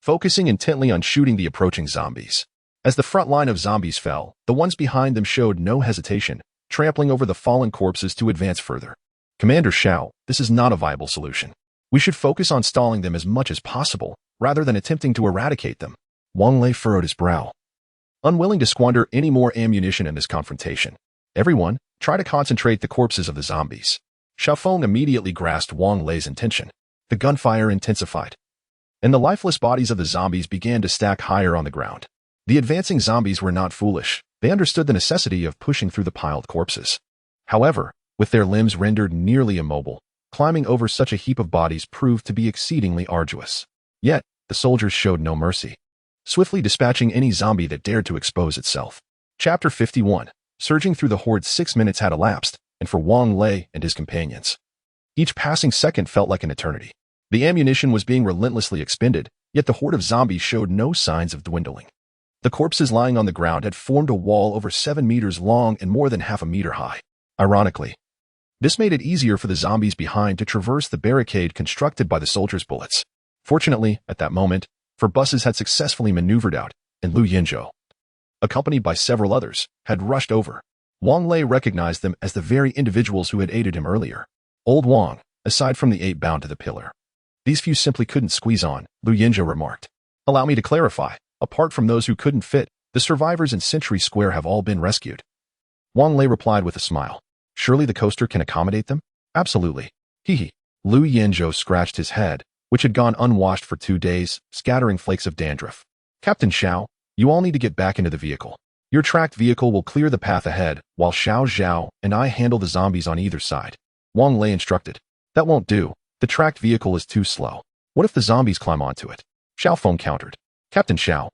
focusing intently on shooting the approaching zombies. As the front line of zombies fell, the ones behind them showed no hesitation, trampling over the fallen corpses to advance further. Commander Xiao, this is not a viable solution. We should focus on stalling them as much as possible, rather than attempting to eradicate them. Wang Lei furrowed his brow, unwilling to squander any more ammunition in this confrontation. Everyone, try to concentrate the corpses of the zombies. Xiao Feng immediately grasped Wang Lei's intention. The gunfire intensified, and the lifeless bodies of the zombies began to stack higher on the ground. The advancing zombies were not foolish. They understood the necessity of pushing through the piled corpses. However, with their limbs rendered nearly immobile, climbing over such a heap of bodies proved to be exceedingly arduous. Yet, the soldiers showed no mercy, swiftly dispatching any zombie that dared to expose itself. Chapter 51. Surging through the horde, 6 minutes had elapsed, and for Wang Lei and his companions, each passing second felt like an eternity. The ammunition was being relentlessly expended, yet the horde of zombies showed no signs of dwindling. The corpses lying on the ground had formed a wall over 7 meters long and more than half a meter high. Ironically, this made it easier for the zombies behind to traverse the barricade constructed by the soldiers' bullets. Fortunately, at that moment, 4 buses had successfully maneuvered out, and Lu Yinzhou, accompanied by several others, had rushed over. Wang Lei recognized them as the very individuals who had aided him earlier. Old Wang, aside from the 8 bound to the pillar. These few simply couldn't squeeze on, Lu Yinzhou remarked. Allow me to clarify, apart from those who couldn't fit, the survivors in Century Square have all been rescued. Wang Lei replied with a smile. Surely the coaster can accommodate them? Absolutely. Hee. Lu Yinzhou scratched his head, which had gone unwashed for 2 days, scattering flakes of dandruff. Captain Xiao, you all need to get back into the vehicle. Your tracked vehicle will clear the path ahead, while Xiao Zhao and I handle the zombies on either side. Wang Lei instructed. That won't do. The tracked vehicle is too slow. What if the zombies climb onto it? Xiao Feng countered. Captain Xiao,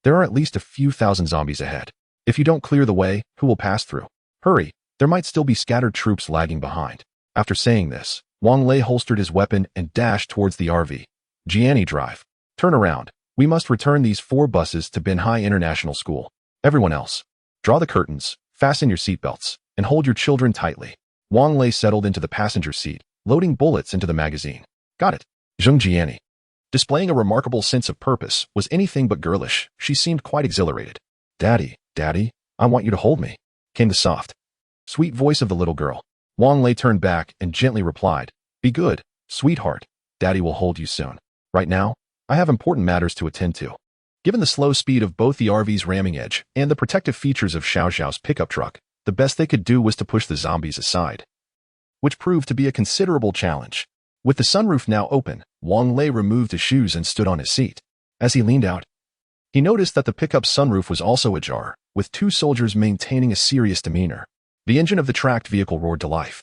there are at least a few thousand zombies ahead. If you don't clear the way, who will pass through? Hurry, there might still be scattered troops lagging behind. After saying this, Wang Lei holstered his weapon and dashed towards the RV. Jiani Drive. Turn around. We must return these 4 buses to Binhai International School. Everyone else, draw the curtains, fasten your seatbelts, and hold your children tightly. Wang Lei settled into the passenger seat, loading bullets into the magazine. Got it. Zheng Jiani. Displaying a remarkable sense of purpose was anything but girlish. She seemed quite exhilarated. "Daddy, Daddy, I want you to hold me," came the soft, sweet voice of the little girl. Wang Lei turned back and gently replied, "Be good, sweetheart. Daddy will hold you soon. Right now, I have important matters to attend to." Given the slow speed of both the RV's ramming edge and the protective features of Xiao Xiao's pickup truck, the best they could do was to push the zombies aside, which proved to be a considerable challenge. With the sunroof now open, Wang Lei removed his shoes and stood on his seat. As he leaned out, he noticed that the pickup's sunroof was also ajar, with two soldiers maintaining a serious demeanor. The engine of the tracked vehicle roared to life,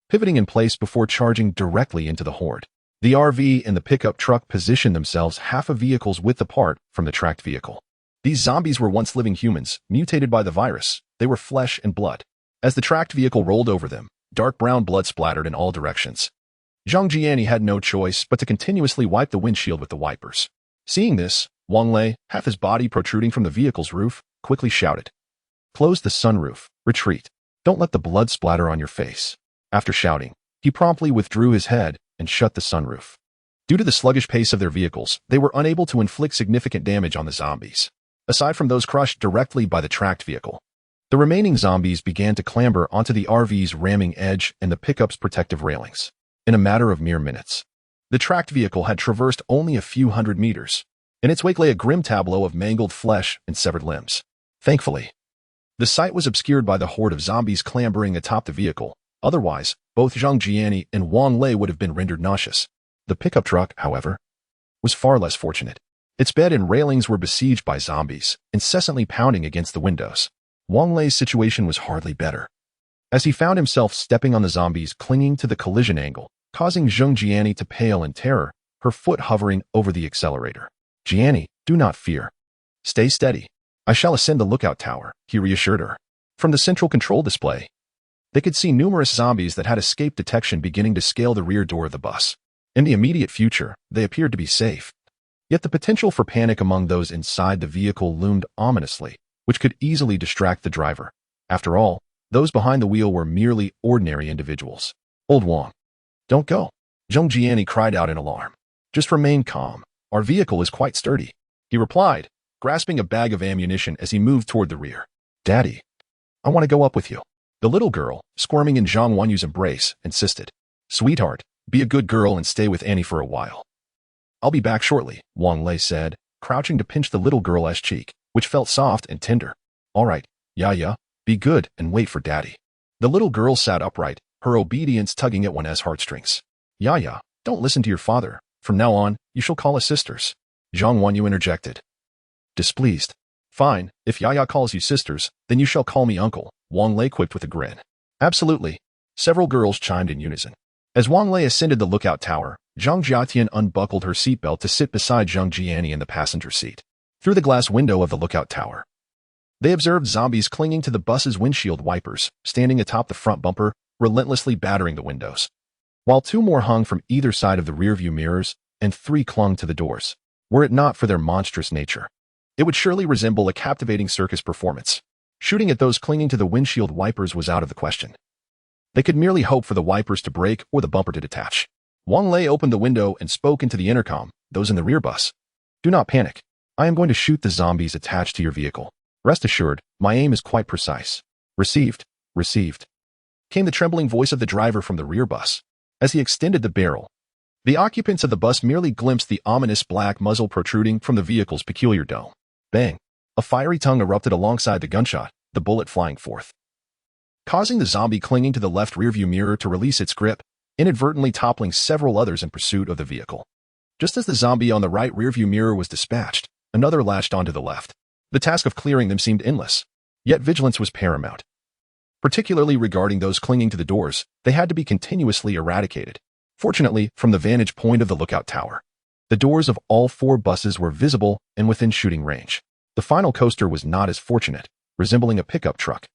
pivoting in place before charging directly into the horde. The RV and the pickup truck positioned themselves half a vehicle's width apart from the tracked vehicle. These zombies were once living humans, mutated by the virus. They were flesh and blood. As the tracked vehicle rolled over them, dark brown blood splattered in all directions. Zhang Jiani had no choice but to continuously wipe the windshield with the wipers. Seeing this, Wang Lei, half his body protruding from the vehicle's roof, quickly shouted, "Close the sunroof, retreat. Don't let the blood splatter on your face." After shouting, he promptly withdrew his head and shut the sunroof. Due to the sluggish pace of their vehicles, they were unable to inflict significant damage on the zombies, aside from those crushed directly by the tracked vehicle. The remaining zombies began to clamber onto the RV's ramming edge and the pickup's protective railings. In a matter of mere minutes, the tracked vehicle had traversed only a few hundred meters. In its wake lay a grim tableau of mangled flesh and severed limbs. Thankfully, the sight was obscured by the horde of zombies clambering atop the vehicle. Otherwise, both Zhang Jiani and Wang Lei would have been rendered nauseous. The pickup truck, however, was far less fortunate. Its bed and railings were besieged by zombies, incessantly pounding against the windows. Wang Lei's situation was hardly better, as he found himself stepping on the zombies clinging to the collision angle, causing Zhang Jiani to pale in terror, her foot hovering over the accelerator. "Jiani, do not fear. Stay steady. I shall ascend the lookout tower," he reassured her. From the central control display, they could see numerous zombies that had escaped detection beginning to scale the rear door of the bus. In the immediate future, they appeared to be safe. Yet the potential for panic among those inside the vehicle loomed ominously, which could easily distract the driver. After all, those behind the wheel were merely ordinary individuals. "Old Wang, don't go," Zhang Jiani cried out in alarm. "Just remain calm. Our vehicle is quite sturdy," he replied, grasping a bag of ammunition as he moved toward the rear. "Daddy, I want to go up with you," the little girl, squirming in Zhang Wanyu's embrace, insisted. "Sweetheart, be a good girl and stay with Annie for a while. I'll be back shortly," Wang Lei said, crouching to pinch the little girl's cheek, which felt soft and tender. "All right, Yaya, be good and wait for Daddy." The little girl sat upright, her obedience tugging at one's heartstrings. "Yaya, don't listen to your father. From now on, you shall call us sisters," Zhang Wanyu interjected. Displeased. "Fine, if Yaya calls you sisters, then you shall call me uncle," Wang Lei quipped with a grin. "Absolutely," several girls chimed in unison. As Wang Lei ascended the lookout tower, Zhang Jiatian unbuckled her seatbelt to sit beside Zhang Jiani in the passenger seat. Through the glass window of the lookout tower, they observed zombies clinging to the bus's windshield wipers, standing atop the front bumper, relentlessly battering the windows, while two more hung from either side of the rearview mirrors and three clung to the doors. Were it not for their monstrous nature, it would surely resemble a captivating circus performance. Shooting at those clinging to the windshield wipers was out of the question. They could merely hope for the wipers to break or the bumper to detach. Wang Lei opened the window and spoke into the intercom, "Those in the rear bus, do not panic. I am going to shoot the zombies attached to your vehicle. Rest assured, my aim is quite precise." "Received, received," came the trembling voice of the driver from the rear bus. As he extended the barrel, the occupants of the bus merely glimpsed the ominous black muzzle protruding from the vehicle's peculiar dome. Bang! A fiery tongue erupted alongside the gunshot, the bullet flying forth, causing the zombie clinging to the left rearview mirror to release its grip, inadvertently toppling several others in pursuit of the vehicle. Just as the zombie on the right rearview mirror was dispatched, another latched onto the left. The task of clearing them seemed endless, yet vigilance was paramount. Particularly regarding those clinging to the doors, they had to be continuously eradicated. Fortunately, from the vantage point of the lookout tower, the doors of all four buses were visible and within shooting range. The final coaster was not as fortunate, resembling a pickup truck,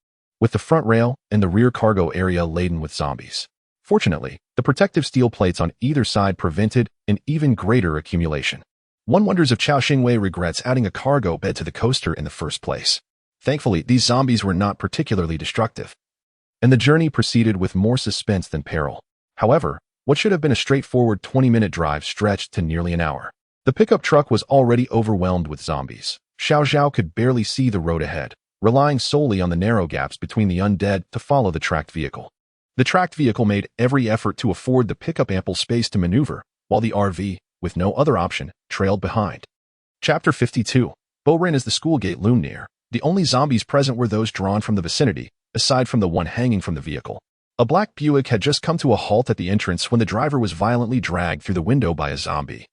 with the front rail and the rear cargo area laden with zombies. Fortunately, the protective steel plates on either side prevented an even greater accumulation. One wonders if Chao Xingwei regrets adding a cargo bed to the coaster in the first place. Thankfully, these zombies were not particularly destructive, and the journey proceeded with more suspense than peril. However, what should have been a straightforward 20-minute drive stretched to nearly an hour. The pickup truck was already overwhelmed with zombies. Xiao Zhao could barely see the road ahead, relying solely on the narrow gaps between the undead to follow the tracked vehicle. The tracked vehicle made every effort to afford the pickup ample space to maneuver, while the RV, with no other option, trailed behind. Chapter 52. Borin as the school gate loomed near. The only zombies present were those drawn from the vicinity, aside from the one hanging from the vehicle. A black Buick had just come to a halt at the entrance when the driver was violently dragged through the window by a zombie,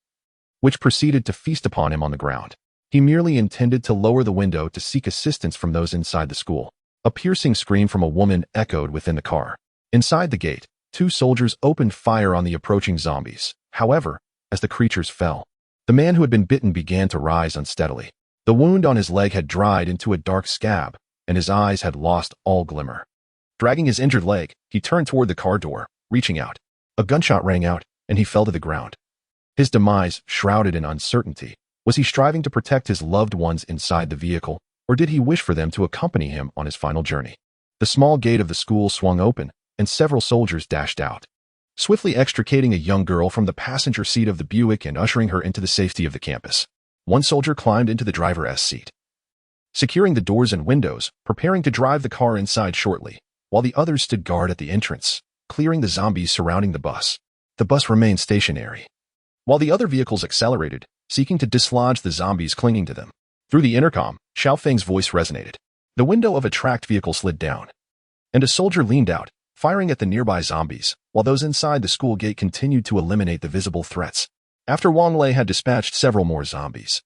which proceeded to feast upon him on the ground. He merely intended to lower the window to seek assistance from those inside the school. A piercing scream from a woman echoed within the car. Inside the gate, 2 soldiers opened fire on the approaching zombies. However, as the creatures fell, the man who had been bitten began to rise unsteadily. The wound on his leg had dried into a dark scab, and his eyes had lost all glimmer. Dragging his injured leg, he turned toward the car door, reaching out. A gunshot rang out, and he fell to the ground. His demise shrouded in uncertainty. Was he striving to protect his loved ones inside the vehicle, or did he wish for them to accompany him on his final journey? The small gate of the school swung open, and several soldiers dashed out, swiftly extricating a young girl from the passenger seat of the Buick and ushering her into the safety of the campus. One soldier climbed into the driver's seat, securing the doors and windows, preparing to drive the car inside shortly, while the others stood guard at the entrance, clearing the zombies surrounding the bus. The bus remained stationary, while the other vehicles accelerated, seeking to dislodge the zombies clinging to them. Through the intercom, Xiao Feng's voice resonated. The window of a tracked vehicle slid down, and a soldier leaned out, firing at the nearby zombies, while those inside the school gate continued to eliminate the visible threats. After Wang Lei had dispatched several more zombies,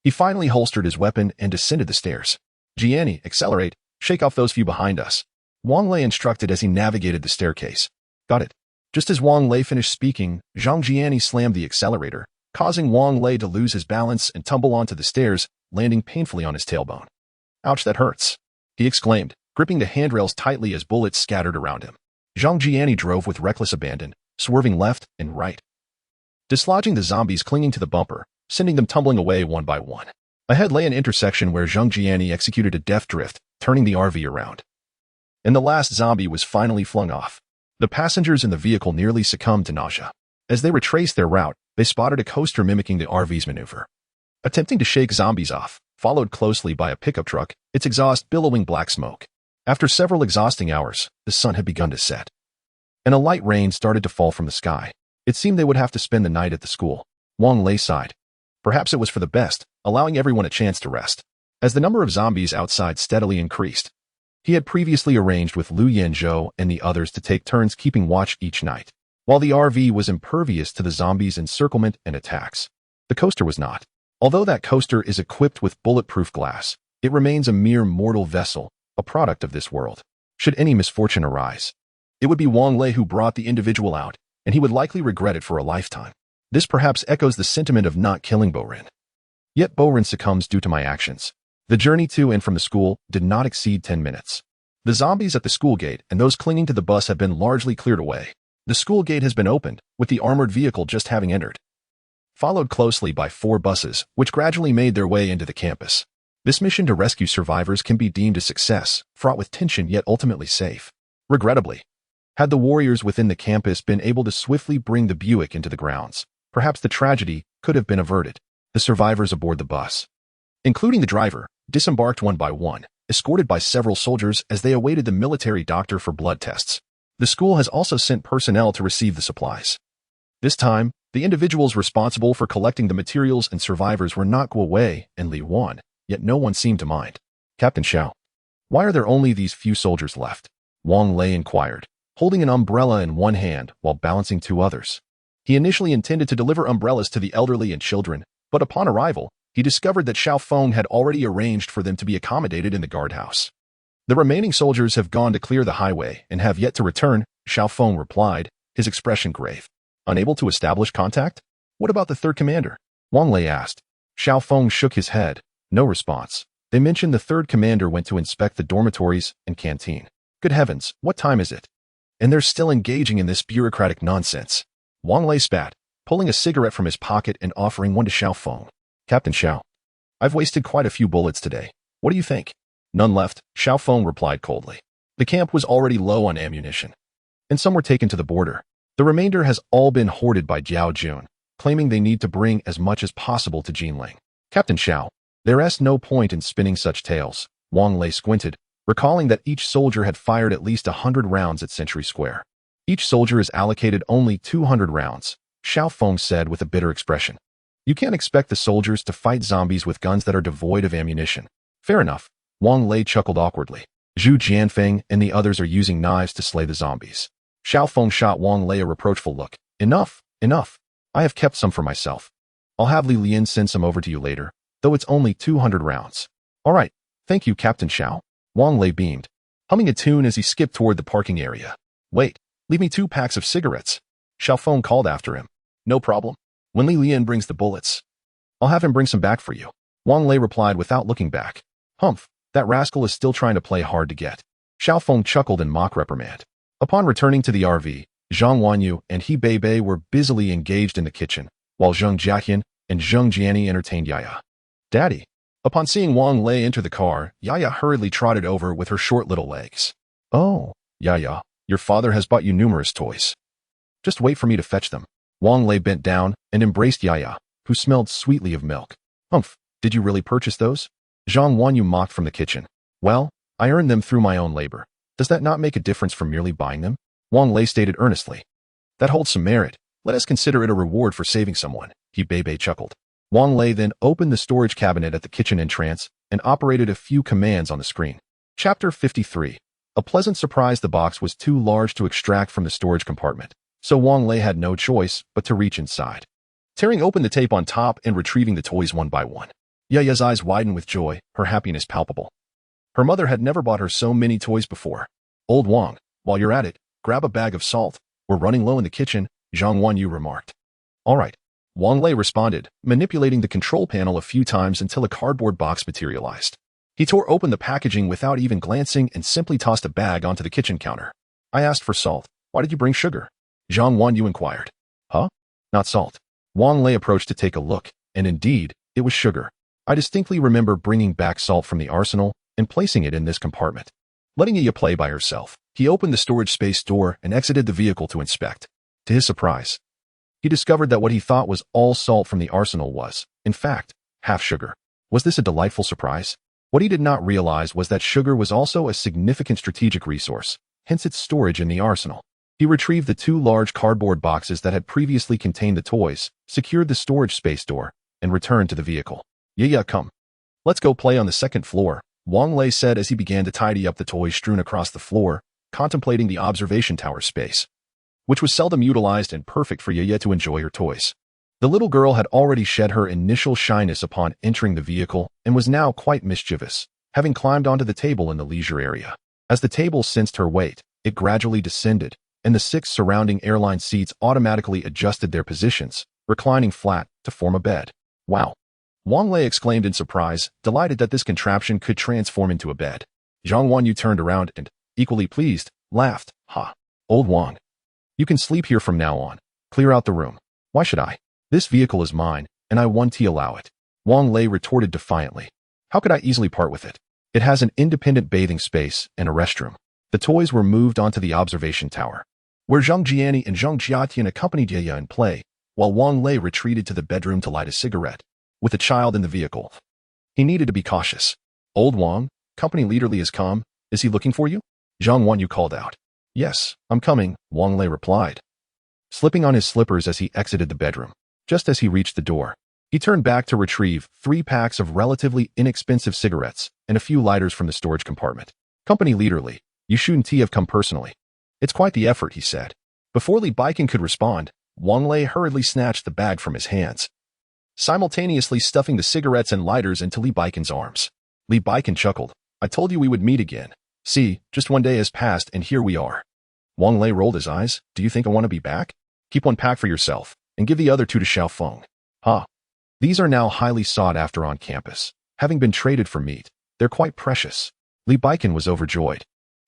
he finally holstered his weapon and descended the stairs. Jianni, accelerate, shake off those few behind us, Wang Lei instructed as he navigated the staircase. Got it. Just as Wang Lei finished speaking, Zhang Jianni slammed the accelerator, causing Wang Lei to lose his balance and tumble onto the stairs, landing painfully on his tailbone. Ouch, that hurts, he exclaimed, gripping the handrails tightly as bullets scattered around him. Zhang Jianni drove with reckless abandon, swerving left and right, dislodging the zombies clinging to the bumper, sending them tumbling away one by one. Ahead lay an intersection where Zhang Jianni executed a death drift, turning the RV around, and the last zombie was finally flung off. The passengers in the vehicle nearly succumbed to nausea. As they retraced their route, they spotted a coaster mimicking the RV's maneuver, attempting to shake zombies off, followed closely by a pickup truck, its exhaust billowing black smoke. After several exhausting hours, the sun had begun to set, and a light rain started to fall from the sky. It seemed they would have to spend the night at the school. Wang Lei sighed. Perhaps it was for the best, allowing everyone a chance to rest. As the number of zombies outside steadily increased, he had previously arranged with Lu Yanzhou and the others to take turns keeping watch each night. While the RV was impervious to the zombies' encirclement and attacks, the coaster was not. Although that coaster is equipped with bulletproof glass, it remains a mere mortal vessel, a product of this world. Should any misfortune arise, it would be Wang Lei who brought the individual out, and he would likely regret it for a lifetime. This perhaps echoes the sentiment of not killing Borin. Yet Borin succumbs due to my actions. The journey to and from the school did not exceed 10 minutes. The zombies at the school gate and those clinging to the bus have been largely cleared away. The school gate has been opened, with the armored vehicle just having entered, followed closely by 4 buses, which gradually made their way into the campus. This mission to rescue survivors can be deemed a success, fraught with tension yet ultimately safe. Regrettably, had the warriors within the campus been able to swiftly bring the Buick into the grounds, perhaps the tragedy could have been averted. The survivors aboard the bus, including the driver, disembarked one by one, escorted by several soldiers as they awaited the military doctor for blood tests. The school has also sent personnel to receive the supplies. This time, the individuals responsible for collecting the materials and survivors were not Guo Wei and Li Wan, yet no one seemed to mind. Captain Xiao, why are there only these few soldiers left? Wang Lei inquired, holding an umbrella in one hand while balancing 2 others. He initially intended to deliver umbrellas to the elderly and children, but upon arrival, he discovered that Xiao Feng had already arranged for them to be accommodated in the guardhouse. The remaining soldiers have gone to clear the highway and have yet to return, Xiao Feng replied, his expression grave. Unable to establish contact? What about the 3rd commander? Wang Lei asked. Xiao Feng shook his head. No response. They mentioned the 3rd commander went to inspect the dormitories and canteen. Good heavens, what time is it? And they're still engaging in this bureaucratic nonsense. Wang Lei spat, pulling a cigarette from his pocket and offering one to Xiao Feng. Captain Xiao, I've wasted quite a few bullets today. What do you think? None left, Xiao Feng replied coldly. The camp was already low on ammunition, and some were taken to the border. The remainder has all been hoarded by Jiao Jun. claiming they need to bring as much as possible to Jinling. Captain Xiao, there's no point in spinning such tales. Wang Lei squinted, recalling that each soldier had fired at least 100 rounds at Century Square. Each soldier is allocated only 200 rounds, Xiao Feng said with a bitter expression. You can't expect the soldiers to fight zombies with guns that are devoid of ammunition. Fair enough, Wang Lei chuckled awkwardly. Zhu Jianfeng and the others are using knives to slay the zombies. Xiao Feng shot Wang Lei a reproachful look. Enough, enough. I have kept some for myself. I'll have Li Lian send some over to you later, though it's only 200 rounds. All right, thank you, Captain Xiao. Wang Lei beamed, humming a tune as he skipped toward the parking area. Wait, leave me 2 packs of cigarettes. Xiao Feng called after him. No problem. When Li Lian brings the bullets, I'll have him bring some back for you. Wang Lei replied without looking back. Humph, that rascal is still trying to play hard to get. Xiao Feng chuckled in mock reprimand. Upon returning to the RV, Zhang Wanyu and He Beibei were busily engaged in the kitchen, while Zheng Jiaqian and Zheng Jiani entertained Yaya. Daddy. Upon seeing Wang Lei enter the car, Yaya hurriedly trotted over with her short little legs. Oh, Yaya, your father has bought you numerous toys. Just wait for me to fetch them. Wang Lei bent down and embraced Yaya, who smelled sweetly of milk. Humph, did you really purchase those? Zhang Wanyu mocked from the kitchen. Well, I earned them through my own labor. Does that not make a difference from merely buying them? Wang Lei stated earnestly. That holds some merit. Let us consider it a reward for saving someone, He Beibei chuckled. Wang Lei then opened the storage cabinet at the kitchen entrance and operated a few commands on the screen. Chapter 53. A pleasant surprise. The box was too large to extract from the storage compartment, so Wang Lei had no choice but to reach inside. Tearing open the tape on top and retrieving the toys one by one, Yaya's eyes widened with joy, her happiness palpable. Her mother had never bought her so many toys before. Old Wang, while you're at it, grab a bag of salt. We're running low in the kitchen, Zhang Wanyu remarked. All right, Wang Lei responded, manipulating the control panel a few times until a cardboard box materialized. He tore open the packaging without even glancing and simply tossed a bag onto the kitchen counter. I asked for salt. Why did you bring sugar? Zhang Wanyu inquired. Huh? Not salt. Wang Lei approached to take a look, and indeed, it was sugar. I distinctly remember bringing back salt from the arsenal and placing it in this compartment. Letting Yaya play by herself, he opened the storage space door and exited the vehicle to inspect. To his surprise, he discovered that what he thought was all salt from the arsenal was, in fact, half sugar. Was this a delightful surprise? What he did not realize was that sugar was also a significant strategic resource, hence its storage in the arsenal. He retrieved the 2 large cardboard boxes that had previously contained the toys, secured the storage space door, and returned to the vehicle. Yaya, come. Let's go play on the 2nd floor, Wang Lei said as he began to tidy up the toys strewn across the floor, contemplating the observation tower space, which was seldom utilized and perfect for Yaya to enjoy her toys. The little girl had already shed her initial shyness upon entering the vehicle and was now quite mischievous, having climbed onto the table in the leisure area. As the table sensed her weight, it gradually descended, and the 6 surrounding airline seats automatically adjusted their positions, reclining flat to form a bed. Wow! Wang Lei exclaimed in surprise, delighted that this contraption could transform into a bed. Zhang Wanyu turned around and, equally pleased, laughed. Ha! Old Wang. You can sleep here from now on. Clear out the room. Why should I? This vehicle is mine, and I want to allow it. Wang Lei retorted defiantly. How could I easily part with it? It has an independent bathing space and a restroom. The toys were moved onto the observation tower, where Zheng Jiani and Zheng Jiatian accompanied Yaya in play, while Wang Lei retreated to the bedroom to light a cigarette. With a child in the vehicle, he needed to be cautious. Old Wang, company leader Li has come. Is he looking for you? Zhang Wanyu called out. Yes, I'm coming, Wang Lei replied, slipping on his slippers as he exited the bedroom. Just as he reached the door, he turned back to retrieve 3 packs of relatively inexpensive cigarettes and a few lighters from the storage compartment. Company leader Li, you shouldn't have come personally. It's quite the effort, he said. Before Li Baikan could respond, Wang Lei hurriedly snatched the bag from his hands, simultaneously stuffing the cigarettes and lighters into Li Baikan's arms. Li Baikan chuckled. I told you we would meet again. See, just 1 day has passed and here we are. Wang Lei rolled his eyes. Do you think I want to be back? Keep 1 pack for yourself, and give the other 2 to Xiao Feng. Ha! These are now highly sought after on campus. Having been traded for meat, they're quite precious. Li Baikan was overjoyed,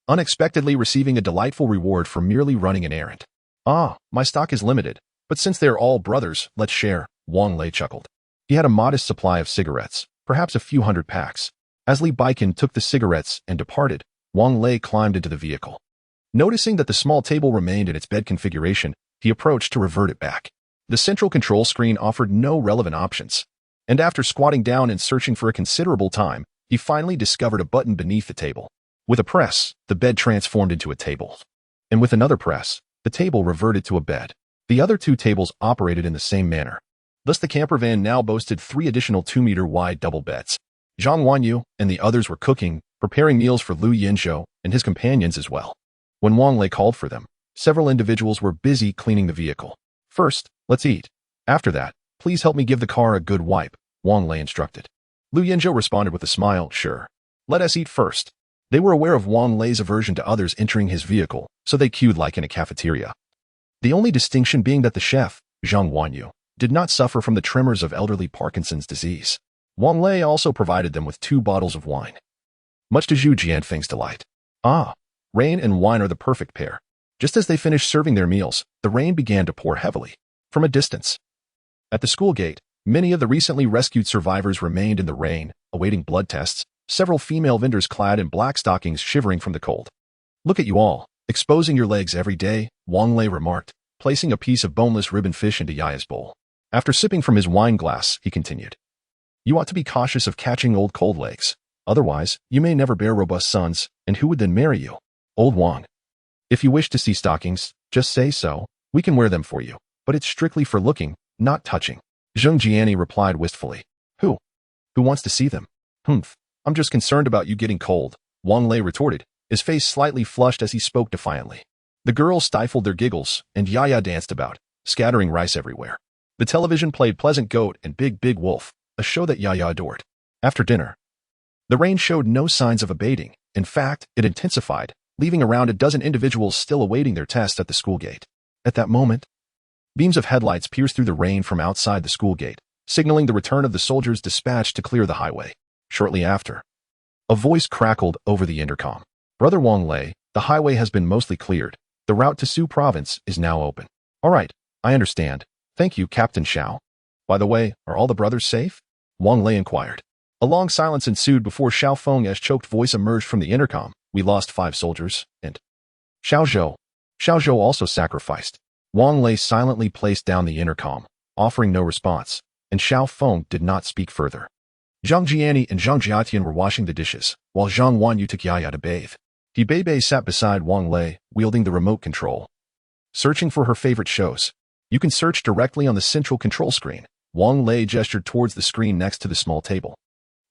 unexpectedly receiving a delightful reward for merely running an errand. Ah, my stock is limited, but since they're all brothers, let's share, Wang Lei chuckled. He had a modest supply of cigarettes, perhaps a few hundred packs. As Li Baikan took the cigarettes and departed, Wang Lei climbed into the vehicle. Noticing that the small table remained in its bed configuration, he approached to revert it back. The central control screen offered no relevant options, and after squatting down and searching for a considerable time, he finally discovered a button beneath the table. With a press, the bed transformed into a table. And with another press, the table reverted to a bed. The other two tables operated in the same manner. Thus the camper van now boasted 3 additional 2-meter-wide double beds. Zhang Wanyu and the others were cooking, preparing meals for Liu Yinzhou and his companions as well. When Wang Lei called for them, several individuals were busy cleaning the vehicle. First, let's eat. After that, please help me give the car a good wipe, Wang Lei instructed. Liu Yinzhou responded with a smile, sure. Let us eat first. They were aware of Wang Lei's aversion to others entering his vehicle, so they queued like in a cafeteria. The only distinction being that the chef, Zhang Wanyu, did not suffer from the tremors of elderly Parkinson's disease. Wang Lei also provided them with 2 bottles of wine. Much to Zhu Jianfeng's delight. Ah, rain and wine are the perfect pair. Just as they finished serving their meals, the rain began to pour heavily, from a distance. At the school gate, many of the recently rescued survivors remained in the rain, awaiting blood tests, several female vendors clad in black stockings shivering from the cold. Look at you all, exposing your legs every day, Wang Lei remarked, placing a piece of boneless ribbon fish into Yaya's bowl. After sipping from his wine glass, he continued. You ought to be cautious of catching old cold legs. Otherwise, you may never bear robust sons, and who would then marry you? Old Wang. If you wish to see stockings, just say so. We can wear them for you, but it's strictly for looking, not touching. Zheng Jiani replied wistfully. Who wants to see them? I'm just concerned about you getting cold, Wang Lei retorted, his face slightly flushed as he spoke defiantly. The girls stifled their giggles, and Yaya danced about, scattering rice everywhere. The television played Pleasant Goat and Big Big Wolf, a show that Yaya adored. After dinner, the rain showed no signs of abating. In fact, it intensified, leaving around a dozen individuals still awaiting their test at the school gate. At that moment, beams of headlights pierced through the rain from outside the school gate, signaling the return of the soldiers dispatched to clear the highway. Shortly after, a voice crackled over the intercom. Brother Wang Lei, the highway has been mostly cleared. The route to Su province is now open. All right, I understand. Thank you, Captain Xiao. By the way, are all the brothers safe? Wang Lei inquired. A long silence ensued before Xiao Feng's choked voice emerged from the intercom. We lost 5 soldiers, and Xiao Zhou also sacrificed. Wang Lei silently placed down the intercom, offering no response, and Xiao Feng did not speak further. Zhang Jiani and Zhang Jiatian were washing the dishes, while Zhang Wanyu took Yaya to bathe. He Bei sat beside Wang Lei, wielding the remote control, searching for her favorite shows. You can search directly on the central control screen. Wang Lei gestured towards the screen next to the small table.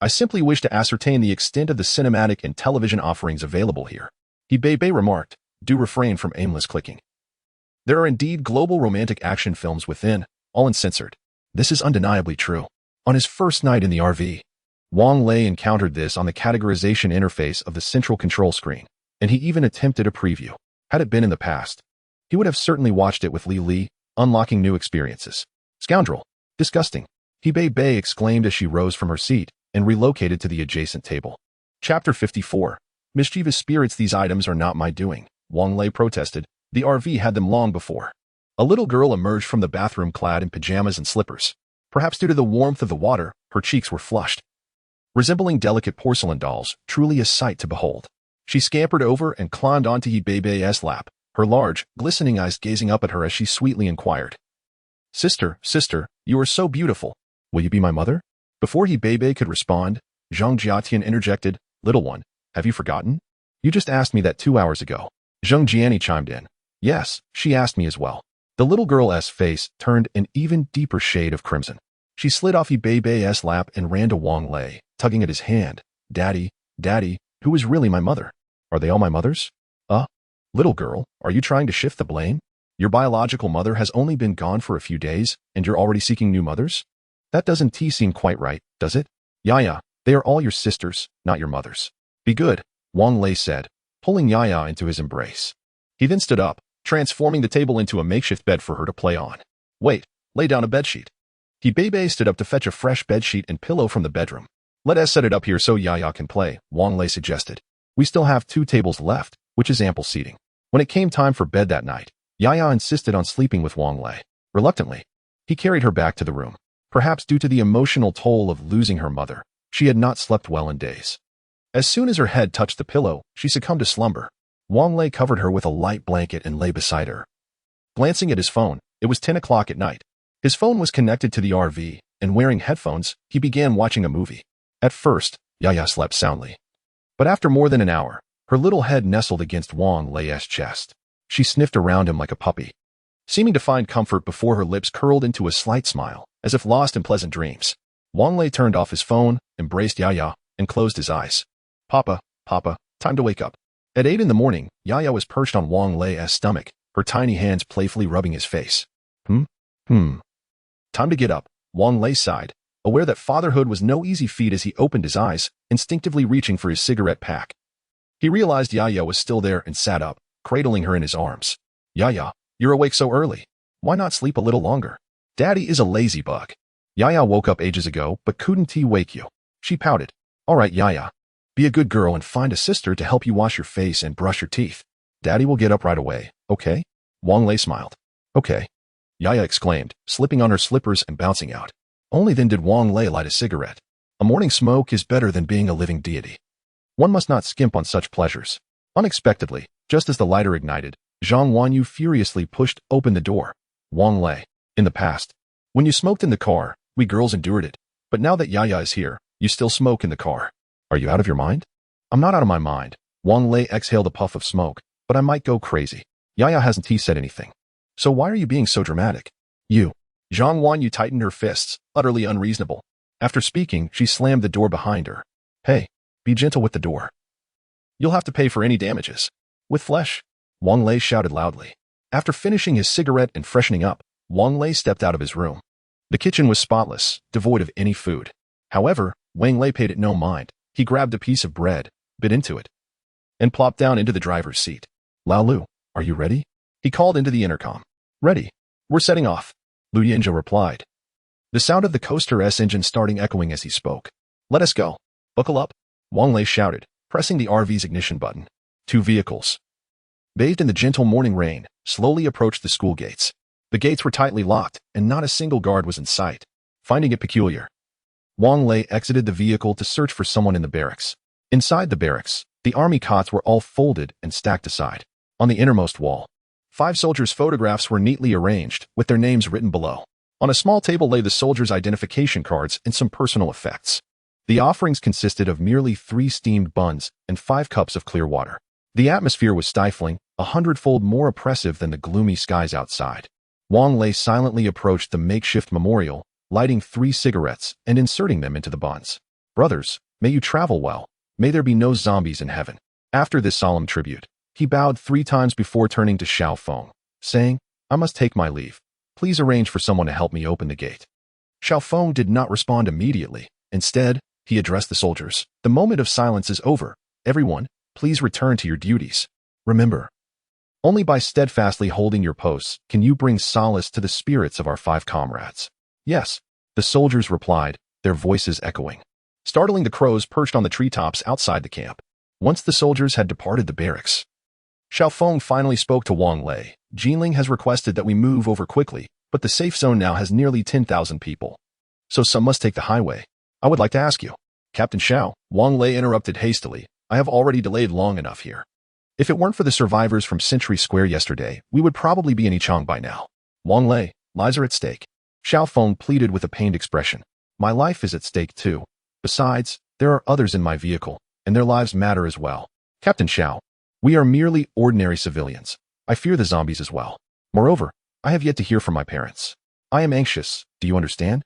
I simply wish to ascertain the extent of the cinematic and television offerings available here. He Bei remarked, do refrain from aimless clicking. There are indeed global romantic action films within, all uncensored. This is undeniably true. On his first night in the RV, Wang Lei encountered this on the categorization interface of the central control screen, and he even attempted a preview. Had it been in the past, he would have certainly watched it with Li, unlocking new experiences. Scoundrel. Disgusting. He Bei exclaimed as she rose from her seat and relocated to the adjacent table. Chapter 54. Mischievous spirits. These items are not my doing, Wang Lei protested. The RV had them long before. A little girl emerged from the bathroom clad in pajamas and slippers. Perhaps due to the warmth of the water, her cheeks were flushed, resembling delicate porcelain dolls, truly a sight to behold. She scampered over and climbed onto Yi Bei's lap, her large, glistening eyes gazing up at her as she sweetly inquired. Sister, you are so beautiful. Will you be my mother? Before Yi Bei could respond, Zhang Jiatian interjected, Little one, have you forgotten? You just asked me that 2 hours ago. Zheng Jiani chimed in. Yes, she asked me as well. The little girl's face turned an even deeper shade of crimson. She slid off Yi Bei's lap and ran to Wang Lei, tugging at his hand. Daddy, who is really my mother? Are they all my mothers? Little girl, are you trying to shift the blame? Your biological mother has only been gone for a few days, and you're already seeking new mothers? That doesn't seem quite right, does it? Yaya, they are all your sisters, not your mothers. Be good, Wang Lei said, pulling Yaya into his embrace. He then stood up, transforming the table into a makeshift bed for her to play on. Wait, lay down a bedsheet. Yi Bei stood up to fetch a fresh bedsheet and pillow from the bedroom. Let us set it up here so Yaya can play, Wang Lei suggested. We still have 2 tables left, which is ample seating. When it came time for bed that night, Yaya insisted on sleeping with Wang Lei. Reluctantly, he carried her back to the room. Perhaps due to the emotional toll of losing her mother, she had not slept well in days. As soon as her head touched the pillow, she succumbed to slumber. Wang Lei covered her with a light blanket and lay beside her. Glancing at his phone, it was 10 o'clock at night. His phone was connected to the RV, and wearing headphones, he began watching a movie. At first, Yaya slept soundly. But after more than an hour, her little head nestled against Wang Lei's chest. She sniffed around him like a puppy, seeming to find comfort before her lips curled into a slight smile, as if lost in pleasant dreams. Wang Lei turned off his phone, embraced Yaya, and closed his eyes. Papa, time to wake up. At 8 in the morning, Yaya was perched on Wang Lei's stomach, her tiny hands playfully rubbing his face. Time to get up, Wang Lei sighed, aware that fatherhood was no easy feat as he opened his eyes, instinctively reaching for his cigarette pack. He realized Yaya was still there and sat up, cradling her in his arms. Yaya, you're awake so early. Why not sleep a little longer? Daddy is a lazy bug. Yaya woke up ages ago, but couldn't he wake you? She pouted. All right, Yaya. Be a good girl and find a sister to help you wash your face and brush your teeth. Daddy will get up right away, okay? Wang Lei smiled. Okay. Yaya exclaimed, slipping on her slippers and bouncing out. Only then did Wang Lei light a cigarette. A morning smoke is better than being a living deity. One must not skimp on such pleasures. Unexpectedly, just as the lighter ignited, Zhang Wanyu furiously pushed open the door. Wang Lei. In the past, when you smoked in the car, we girls endured it. But now that Yaya is here, you still smoke in the car. Are you out of your mind? I'm not out of my mind. Wang Lei exhaled a puff of smoke, but I might go crazy. Yaya hasn't he said anything. So why are you being so dramatic? You. Zhang Wanyu tightened her fists, utterly unreasonable. After speaking, she slammed the door behind her. Hey, be gentle with the door. You'll have to pay for any damages. With flesh? Wang Lei shouted loudly. After finishing his cigarette and freshening up, Wang Lei stepped out of his room. The kitchen was spotless, devoid of any food. However, Wang Lei paid it no mind. He grabbed a piece of bread, bit into it, and plopped down into the driver's seat. Lao Lu, are you ready? He called into the intercom. Ready. We're setting off. Lu Yinzha replied. The sound of the coaster's engine starting echoing as he spoke. Let us go. Buckle up. Wang Lei shouted, pressing the RV's ignition button. 2 vehicles, bathed in the gentle morning rain, slowly approached the school gates. The gates were tightly locked, and not a single guard was in sight. Finding it peculiar, Wang Lei exited the vehicle to search for someone in the barracks. Inside the barracks, the army cots were all folded and stacked aside. On the innermost wall, 5 soldiers' photographs were neatly arranged, with their names written below. On a small table lay the soldiers' identification cards and some personal effects. The offerings consisted of merely 3 steamed buns and 5 cups of clear water. The atmosphere was stifling, 100-fold more oppressive than the gloomy skies outside. Wang Lei silently approached the makeshift memorial, lighting 3 cigarettes and inserting them into the buns. Brothers, may you travel well. May there be no zombies in heaven. After this solemn tribute, he bowed 3 times before turning to Xiao Feng, saying, I must take my leave. Please arrange for someone to help me open the gate. Xiao Feng did not respond immediately. Instead, he addressed the soldiers. The moment of silence is over. Everyone, please return to your duties. Remember, only by steadfastly holding your posts can you bring solace to the spirits of our 5 comrades. Yes, the soldiers replied, their voices echoing, startling the crows perched on the treetops outside the camp. Once the soldiers had departed the barracks, Xiao Feng finally spoke to Wang Lei. Jinling has requested that we move over quickly, but the safe zone now has nearly 10,000 people. So some must take the highway. I would like to ask you. Captain Xiao, Wang Lei interrupted hastily. I have already delayed long enough here. If it weren't for the survivors from Century Square yesterday, we would probably be in Yichang by now. Wang Lei, lives are at stake. Xiao Feng pleaded with a pained expression. My life is at stake too. Besides, there are others in my vehicle, and their lives matter as well. Captain Xiao, we are merely ordinary civilians. I fear the zombies as well. Moreover, I have yet to hear from my parents. I am anxious, do you understand?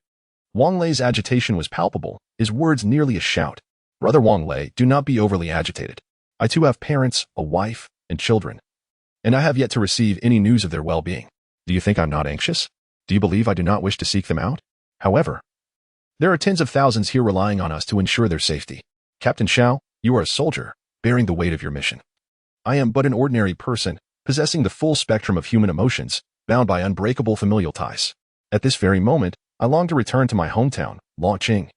Wang Lei's agitation was palpable, his words nearly a shout. Brother Wang Lei, do not be overly agitated. I too have parents, a wife, and children. And I have yet to receive any news of their well-being. Do you think I'm not anxious? Do you believe I do not wish to seek them out? However, there are tens of thousands here relying on us to ensure their safety. Captain Xiao, you are a soldier, bearing the weight of your mission. I am but an ordinary person, possessing the full spectrum of human emotions, bound by unbreakable familial ties. At this very moment, I long to return to my hometown, Luoqing,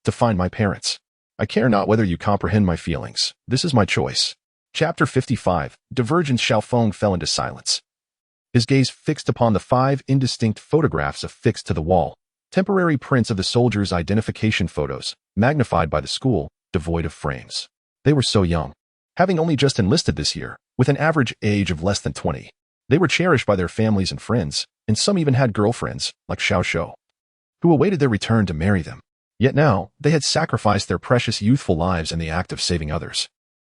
to find my parents. I care not whether you comprehend my feelings. This is my choice. Chapter 55. Divergence. Xiao Feng fell into silence. His gaze fixed upon the 5 indistinct photographs affixed to the wall, temporary prints of the soldiers' identification photos, magnified by the school, devoid of frames. They were so young, having only just enlisted this year, with an average age of less than 20. They were cherished by their families and friends, and some even had girlfriends, like Xiao Shou, who awaited their return to marry them. Yet now, they had sacrificed their precious youthful lives in the act of saving others.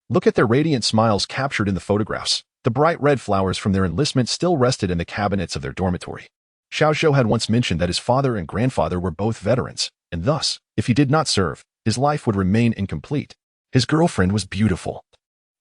Look at their radiant smiles captured in the photographs. The bright red flowers from their enlistment still rested in the cabinets of their dormitory. Xiao Shou had once mentioned that his father and grandfather were both veterans, and thus, if he did not serve, his life would remain incomplete. His girlfriend was beautiful.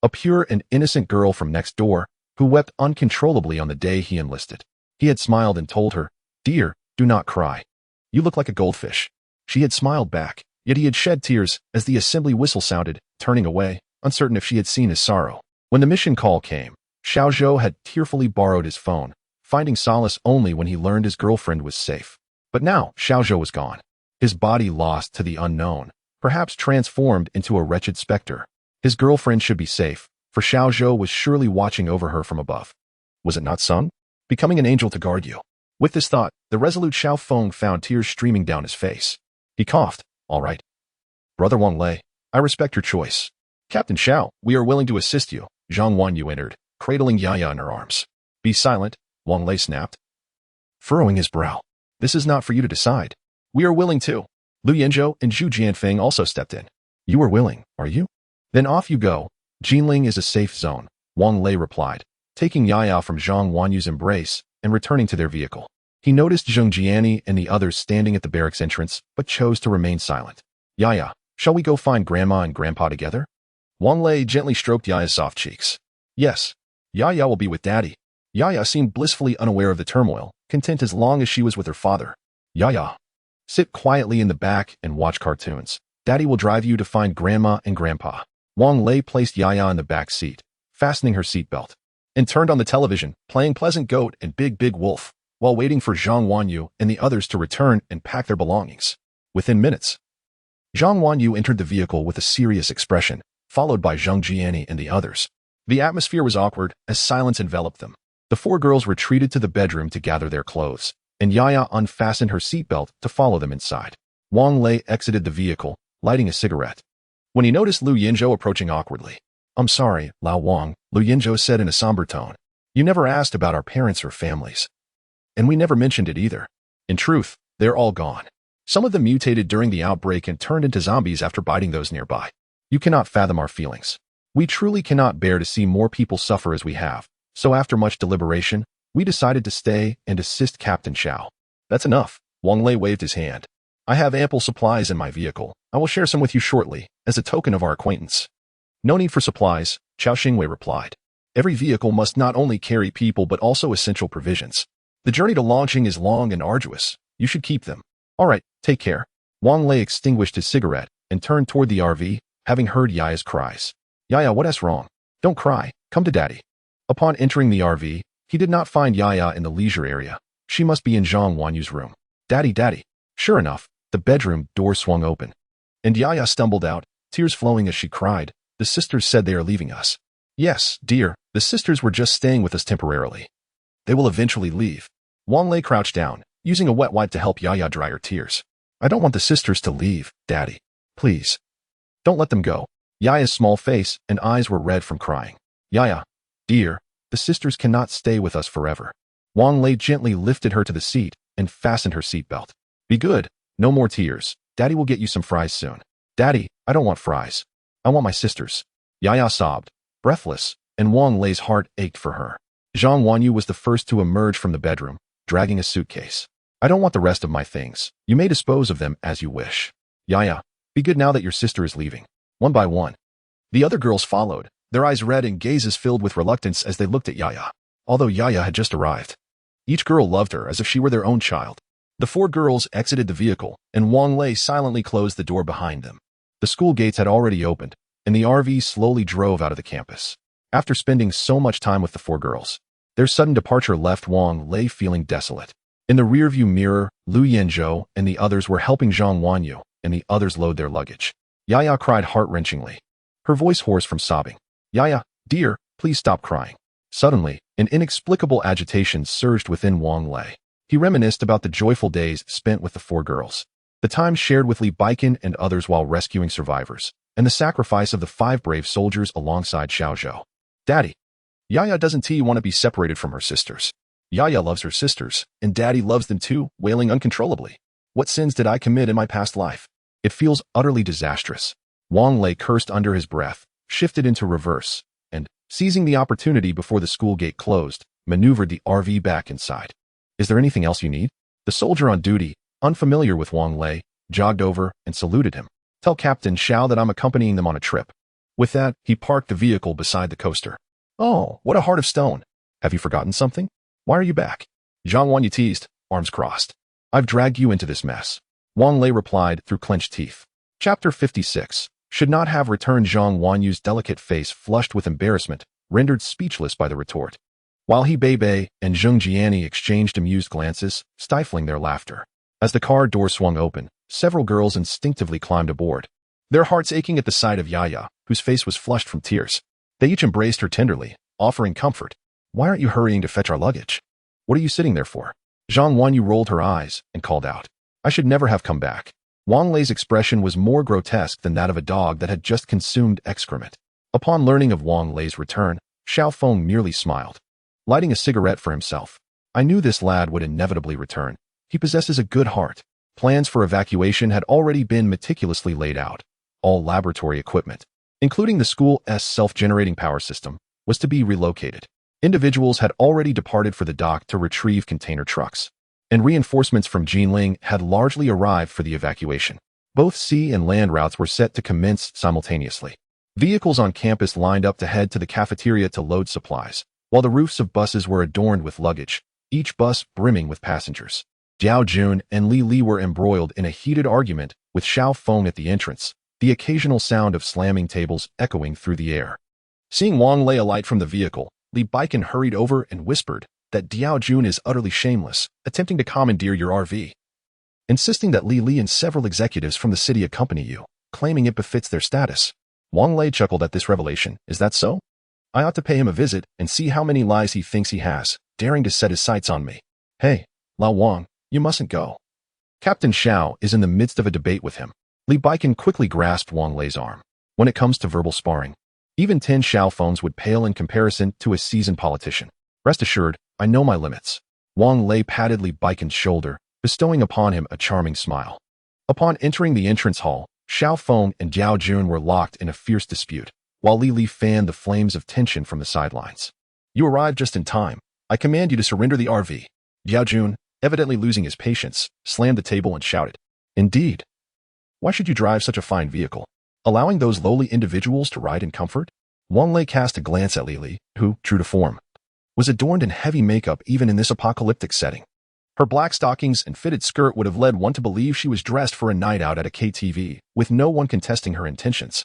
A pure and innocent girl from next door, who wept uncontrollably on the day he enlisted. He had smiled and told her, "Dear, do not cry. You look like a goldfish." She had smiled back, yet he had shed tears as the assembly whistle sounded, turning away, uncertain if she had seen his sorrow. When the mission call came, Xiao Shou had tearfully borrowed his phone, finding solace only when he learned his girlfriend was safe. But now Xiao Shou was gone, his body lost to the unknown, perhaps transformed into a wretched specter. His girlfriend should be safe, for Xiao Shou was surely watching over her from above. Was it not Sung? Becoming an angel to guard you. With this thought, the resolute Xiao Feng found tears streaming down his face. He coughed. "All right. Brother Wang Lei, I respect your choice. Captain Xiao, we are willing to assist you." Zhang Wanyu entered, cradling Yaya in her arms. "Be silent," Wang Lei snapped, furrowing his brow. "This is not for you to decide. We are willing to." Lu Yinzhou and Zhu Jianfeng also stepped in. "You are willing, are you? Then off you go. Jinling is a safe zone," Wang Lei replied, taking Yaya from Zhang Wanyu's embrace and returning to their vehicle. He noticed Zheng Jiani and the others standing at the barracks entrance, but chose to remain silent. "Yaya, shall we go find Grandma and Grandpa together?" Wang Lei gently stroked Yaya's soft cheeks. "Yes. Yaya will be with Daddy." Yaya seemed blissfully unaware of the turmoil, content as long as she was with her father. "Yaya, sit quietly in the back and watch cartoons. Daddy will drive you to find Grandma and Grandpa." Wang Lei placed Yaya in the back seat, fastening her seatbelt, and turned on the television, playing Pleasant Goat and Big Big Wolf, while waiting for Zhang Wanyu and the others to return and pack their belongings. Within minutes, Zhang Wanyu entered the vehicle with a serious expression, followed by Zheng Jiani and the others. The atmosphere was awkward as silence enveloped them. The four girls retreated to the bedroom to gather their clothes, and Yaya unfastened her seatbelt to follow them inside. Wang Lei exited the vehicle, lighting a cigarette. When he noticed Lu Yinzhou approaching awkwardly, "I'm sorry, Lao Wang," Lu Yinzhou said in a somber tone. "You never asked about our parents or families. And we never mentioned it either. In truth, they're all gone. Some of them mutated during the outbreak and turned into zombies after biting those nearby. You cannot fathom our feelings. We truly cannot bear to see more people suffer as we have. So after much deliberation, we decided to stay and assist Captain Xiao." "That's enough," Wang Lei waved his hand. "I have ample supplies in my vehicle. I will share some with you shortly, as a token of our acquaintance." "No need for supplies," Chao Xingwei replied. "Every vehicle must not only carry people but also essential provisions. The journey to launching is long and arduous. You should keep them." "All right, take care." Wang Lei extinguished his cigarette and turned toward the RV, having heard Yaya's cries. "Yaya, what's wrong? Don't cry. Come to Daddy." Upon entering the RV, he did not find Yaya in the leisure area. She must be in Zhang Wanyu's room. "Daddy, Daddy." Sure enough, the bedroom door swung open, and Yaya stumbled out, tears flowing as she cried, "The sisters said they are leaving us." "Yes, dear, the sisters were just staying with us temporarily. They will eventually leave." Wang Lei crouched down, using a wet wipe to help Yaya dry her tears. "I don't want the sisters to leave, Daddy. Please. Don't let them go." Yaya's small face and eyes were red from crying. "Yaya, dear, the sisters cannot stay with us forever." Wang Lei gently lifted her to the seat and fastened her seatbelt. "Be good. No more tears. Daddy will get you some fries soon." "Daddy, I don't want fries. I want my sisters." Yaya sobbed, breathless, and Wang Lei's heart ached for her. Zhang Wanyu was the first to emerge from the bedroom, dragging a suitcase. "I don't want the rest of my things. You may dispose of them as you wish. Yaya, be good now that your sister is leaving." One by one, the other girls followed, their eyes red and gazes filled with reluctance as they looked at Yaya. Although Yaya had just arrived, each girl loved her as if she were their own child. The four girls exited the vehicle, and Wang Lei silently closed the door behind them. The school gates had already opened, and the RV slowly drove out of the campus. After spending so much time with the four girls, their sudden departure left Wang Lei feeling desolate. In the rearview mirror, Lu Yinzhou and the others were helping Zhang Wanyu and the others load their luggage. Yaya cried heart-wrenchingly, her voice hoarse from sobbing. "Yaya, dear, please stop crying." Suddenly, an inexplicable agitation surged within Wang Lei. He reminisced about the joyful days spent with the four girls, the time shared with Li Baikan and others while rescuing survivors, and the sacrifice of the 5 brave soldiers alongside Xiao Zhou. "Daddy, Yaya doesn't want to be separated from her sisters. Yaya loves her sisters, and Daddy loves them too, wailing uncontrollably. What sins did I commit in my past life? It feels utterly disastrous. Wang Lei cursed under his breath, shifted into reverse, and, seizing the opportunity before the school gate closed, maneuvered the RV back inside. Is there anything else you need? The soldier on duty, unfamiliar with Wang Lei, jogged over and saluted him. Tell Captain Xiao that I'm accompanying them on a trip. With that, he parked the vehicle beside the coaster. Oh, what a heart of stone. Have you forgotten something? Why are you back? Zhang Wanyu teased, arms crossed. I've dragged you into this mess. Wang Lei replied through clenched teeth. Chapter 56. Should not have returned. Zhang Wanyu's delicate face flushed with embarrassment, rendered speechless by the retort. While he Bei and Zheng Jiani exchanged amused glances, stifling their laughter. As the car door swung open, several girls instinctively climbed aboard, their hearts aching at the sight of Yaya, whose face was flushed from tears. They each embraced her tenderly, offering comfort. Why aren't you hurrying to fetch our luggage? What are you sitting there for? Zhang Wanyu rolled her eyes and called out. I should never have come back. Wang Lei's expression was more grotesque than that of a dog that had just consumed excrement. Upon learning of Wang Lei's return, Xiao Feng merely smiled, lighting a cigarette for himself. I knew this lad would inevitably return. He possesses a good heart. Plans for evacuation had already been meticulously laid out. All laboratory equipment, including the school's self-generating power system, was to be relocated. Individuals had already departed for the dock to retrieve container trucks, and reinforcements from Jinling had largely arrived for the evacuation. Both sea and land routes were set to commence simultaneously. Vehicles on campus lined up to head to the cafeteria to load supplies, while the roofs of buses were adorned with luggage, each bus brimming with passengers. Jiao Jun and Li Li were embroiled in a heated argument with Xiao Feng at the entrance, the occasional sound of slamming tables echoing through the air. Seeing Wang Lei alight from the vehicle, Li Baikan hurried over and whispered that Diao Jun is utterly shameless, attempting to commandeer your RV, insisting that Li Li and several executives from the city accompany you, claiming it befits their status. Wang Lei chuckled at this revelation. Is that so? I ought to pay him a visit and see how many lies he thinks he has, daring to set his sights on me. Hey, Lao Wang, you mustn't go. Captain Xiao is in the midst of a debate with him. Li Baikan quickly grasped Wang Lei's arm. When it comes to verbal sparring, even 10 Xiao Fengs would pale in comparison to a seasoned politician. Rest assured, I know my limits. Wang Lei patted Li Baikan's shoulder, bestowing upon him a charming smile. Upon entering the entrance hall, Xiao Feng and Jiao Jun were locked in a fierce dispute, while Li Li fanned the flames of tension from the sidelines. You arrived just in time. I command you to surrender the RV. Jiao Jun, evidently losing his patience, slammed the table and shouted. Indeed. Why should you drive such a fine vehicle, allowing those lowly individuals to ride in comfort? Wang Lei cast a glance at Li Li, who, true to form, was adorned in heavy makeup even in this apocalyptic setting. Her black stockings and fitted skirt would have led one to believe she was dressed for a night out at a KTV, with no one contesting her intentions.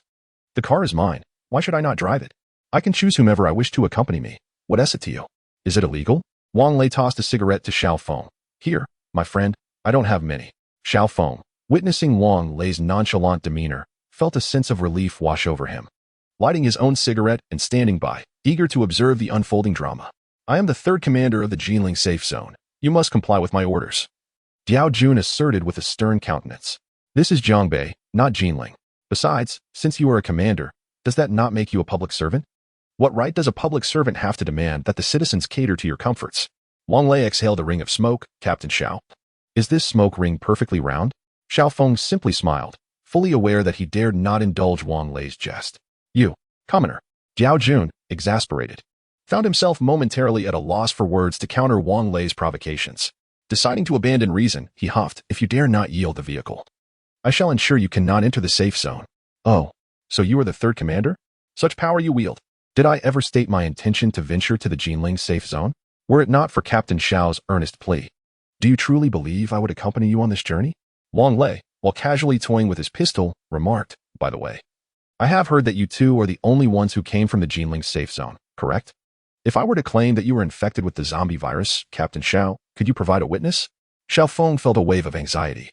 The car is mine. Why should I not drive it? I can choose whomever I wish to accompany me. What is it to you? Is it illegal? Wang Lei tossed a cigarette to Xiao Feng. Here, my friend, I don't have many. Xiao Feng, witnessing Wang Lei's nonchalant demeanor, felt a sense of relief wash over him. Lighting his own cigarette and standing by, eager to observe the unfolding drama. I am the third commander of the Jinling safe zone. You must comply with my orders. Diao Jun asserted with a stern countenance. This is Jiangbei, not Jinling. Besides, since you are a commander, does that not make you a public servant? What right does a public servant have to demand that the citizens cater to your comforts? Wang Lei exhaled a ring of smoke. Captain Xiao. Is this smoke ring perfectly round? Xiao Feng simply smiled, fully aware that he dared not indulge Wang Lei's jest. You, commoner. Jiao Jun, exasperated, found himself momentarily at a loss for words to counter Wang Lei's provocations. Deciding to abandon reason, he huffed, if you dare not yield the vehicle, I shall ensure you cannot enter the safe zone. Oh, so you are the third commander? Such power you wield. Did I ever state my intention to venture to the Jinling safe zone? Were it not for Captain Xiao's earnest plea. Do you truly believe I would accompany you on this journey? Wang Lei, while casually toying with his pistol, remarked, by the way, I have heard that you two are the only ones who came from the Jinling safe zone, correct? If I were to claim that you were infected with the zombie virus, Captain Xiao, could you provide a witness? Xiao Feng felt a wave of anxiety.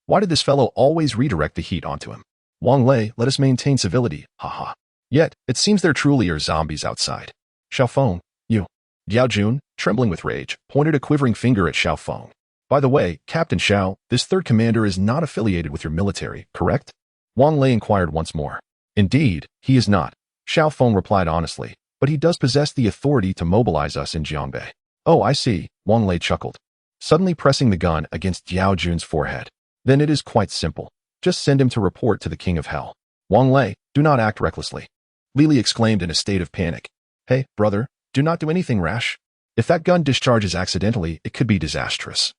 Why did this fellow always redirect the heat onto him? Wang Lei, let us maintain civility, haha. Yet, it seems there truly are zombies outside. Xiao Feng, you. Diao Jun, trembling with rage, pointed a quivering finger at Xiao Feng. By the way, Captain Xiao, this third commander is not affiliated with your military, correct? Wang Lei inquired once more. Indeed, he is not. Xiao Feng replied honestly, but he does possess the authority to mobilize us in Jiangbei. Oh, I see, Wang Lei chuckled, suddenly pressing the gun against Diao Jun's forehead. Then it is quite simple. Just send him to report to the King of Hell. Wang Lei, do not act recklessly. Lili exclaimed in a state of panic. Hey, brother, do not do anything rash. If that gun discharges accidentally, it could be disastrous.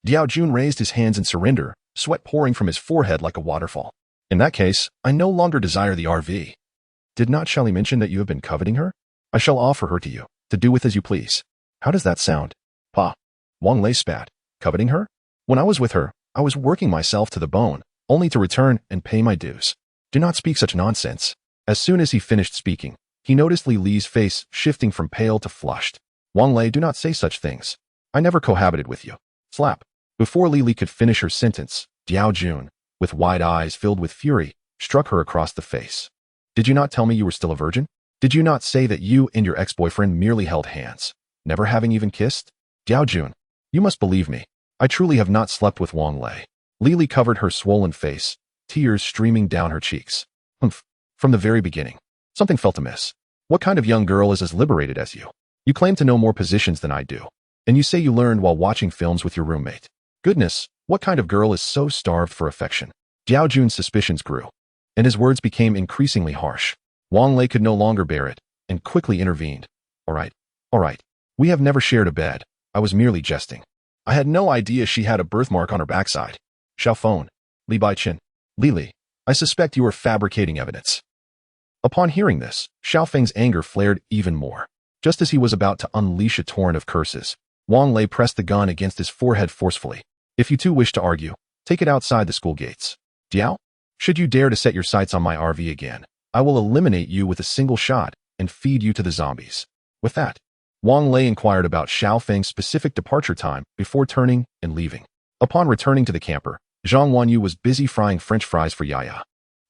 Diao Jun raised his hands in surrender, sweat pouring from his forehead like a waterfall. In that case, I no longer desire the RV. Did not Shelly mention that you have been coveting her? I shall offer her to you, to do with as you please. How does that sound? Pa. Wang Lei spat. Coveting her? When I was with her, I was working myself to the bone, only to return and pay my dues. Do not speak such nonsense. As soon as he finished speaking, he noticed Li Li's face shifting from pale to flushed. Wang Lei, do not say such things. I never cohabited with you. Slap. Before Li Li could finish her sentence, Diao Jun, with wide eyes filled with fury, struck her across the face. Did you not tell me you were still a virgin? Did you not say that you and your ex-boyfriend merely held hands, never having even kissed? Diao Jun, you must believe me. I truly have not slept with Wang Lei. Li Li covered her swollen face, tears streaming down her cheeks. Humph. From the very beginning, something felt amiss. What kind of young girl is as liberated as you? You claim to know more positions than I do, and you say you learned while watching films with your roommate. Goodness, what kind of girl is so starved for affection? Diao Jun's suspicions grew, and his words became increasingly harsh. Wang Lei could no longer bear it, and quickly intervened. All right. We have never shared a bed. I was merely jesting. I had no idea she had a birthmark on her backside. Xiaofeng, Li Baiqin, Li, I suspect you are fabricating evidence. Upon hearing this, Xiaofeng's anger flared even more. Just as he was about to unleash a torrent of curses, Wang Lei pressed the gun against his forehead forcefully. If you two wish to argue, take it outside the school gates. Diao, should you dare to set your sights on my RV again, I will eliminate you with a single shot and feed you to the zombies. With that, Wang Lei inquired about Xiaofeng's specific departure time before turning and leaving. Upon returning to the camper, Zhang Wanyu was busy frying French fries for Yaya,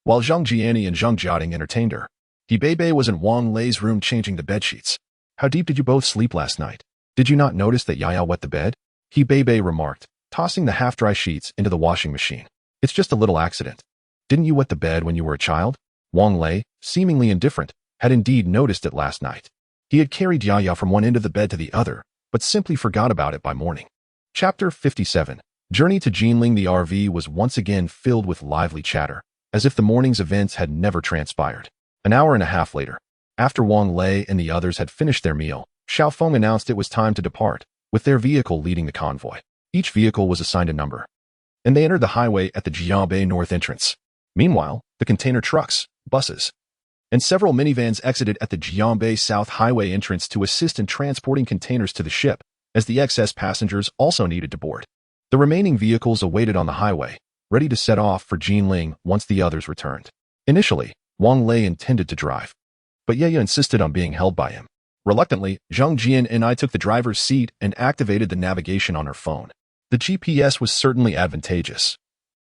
while Zhang Jiani and Zhang Jiating entertained her. He Bebe was in Wang Lei's room changing the bedsheets. How deep did you both sleep last night? Did you not notice that Yaya wet the bed? He Bebe remarked, tossing the half-dry sheets into the washing machine. It's just a little accident. Didn't you wet the bed when you were a child? Wang Lei, seemingly indifferent, had indeed noticed it last night. He had carried Yaya from one end of the bed to the other, but simply forgot about it by morning. Chapter 57. Journey to Jinling. The RV was once again filled with lively chatter, as if the morning's events had never transpired. An hour and a half later, after Wang Lei and the others had finished their meal, Xiaofeng announced it was time to depart, with their vehicle leading the convoy. Each vehicle was assigned a number, and they entered the highway at the Jiangbei North entrance. Meanwhile, the container trucks, buses, and several minivans exited at the Jiangbei South Highway entrance to assist in transporting containers to the ship, as the excess passengers also needed to board. The remaining vehicles awaited on the highway, ready to set off for Jinling once the others returned. Initially, Wang Lei intended to drive, but Yaya insisted on being held by him. Reluctantly, Zhang Jian and I took the driver's seat and activated the navigation on her phone. The GPS was certainly advantageous,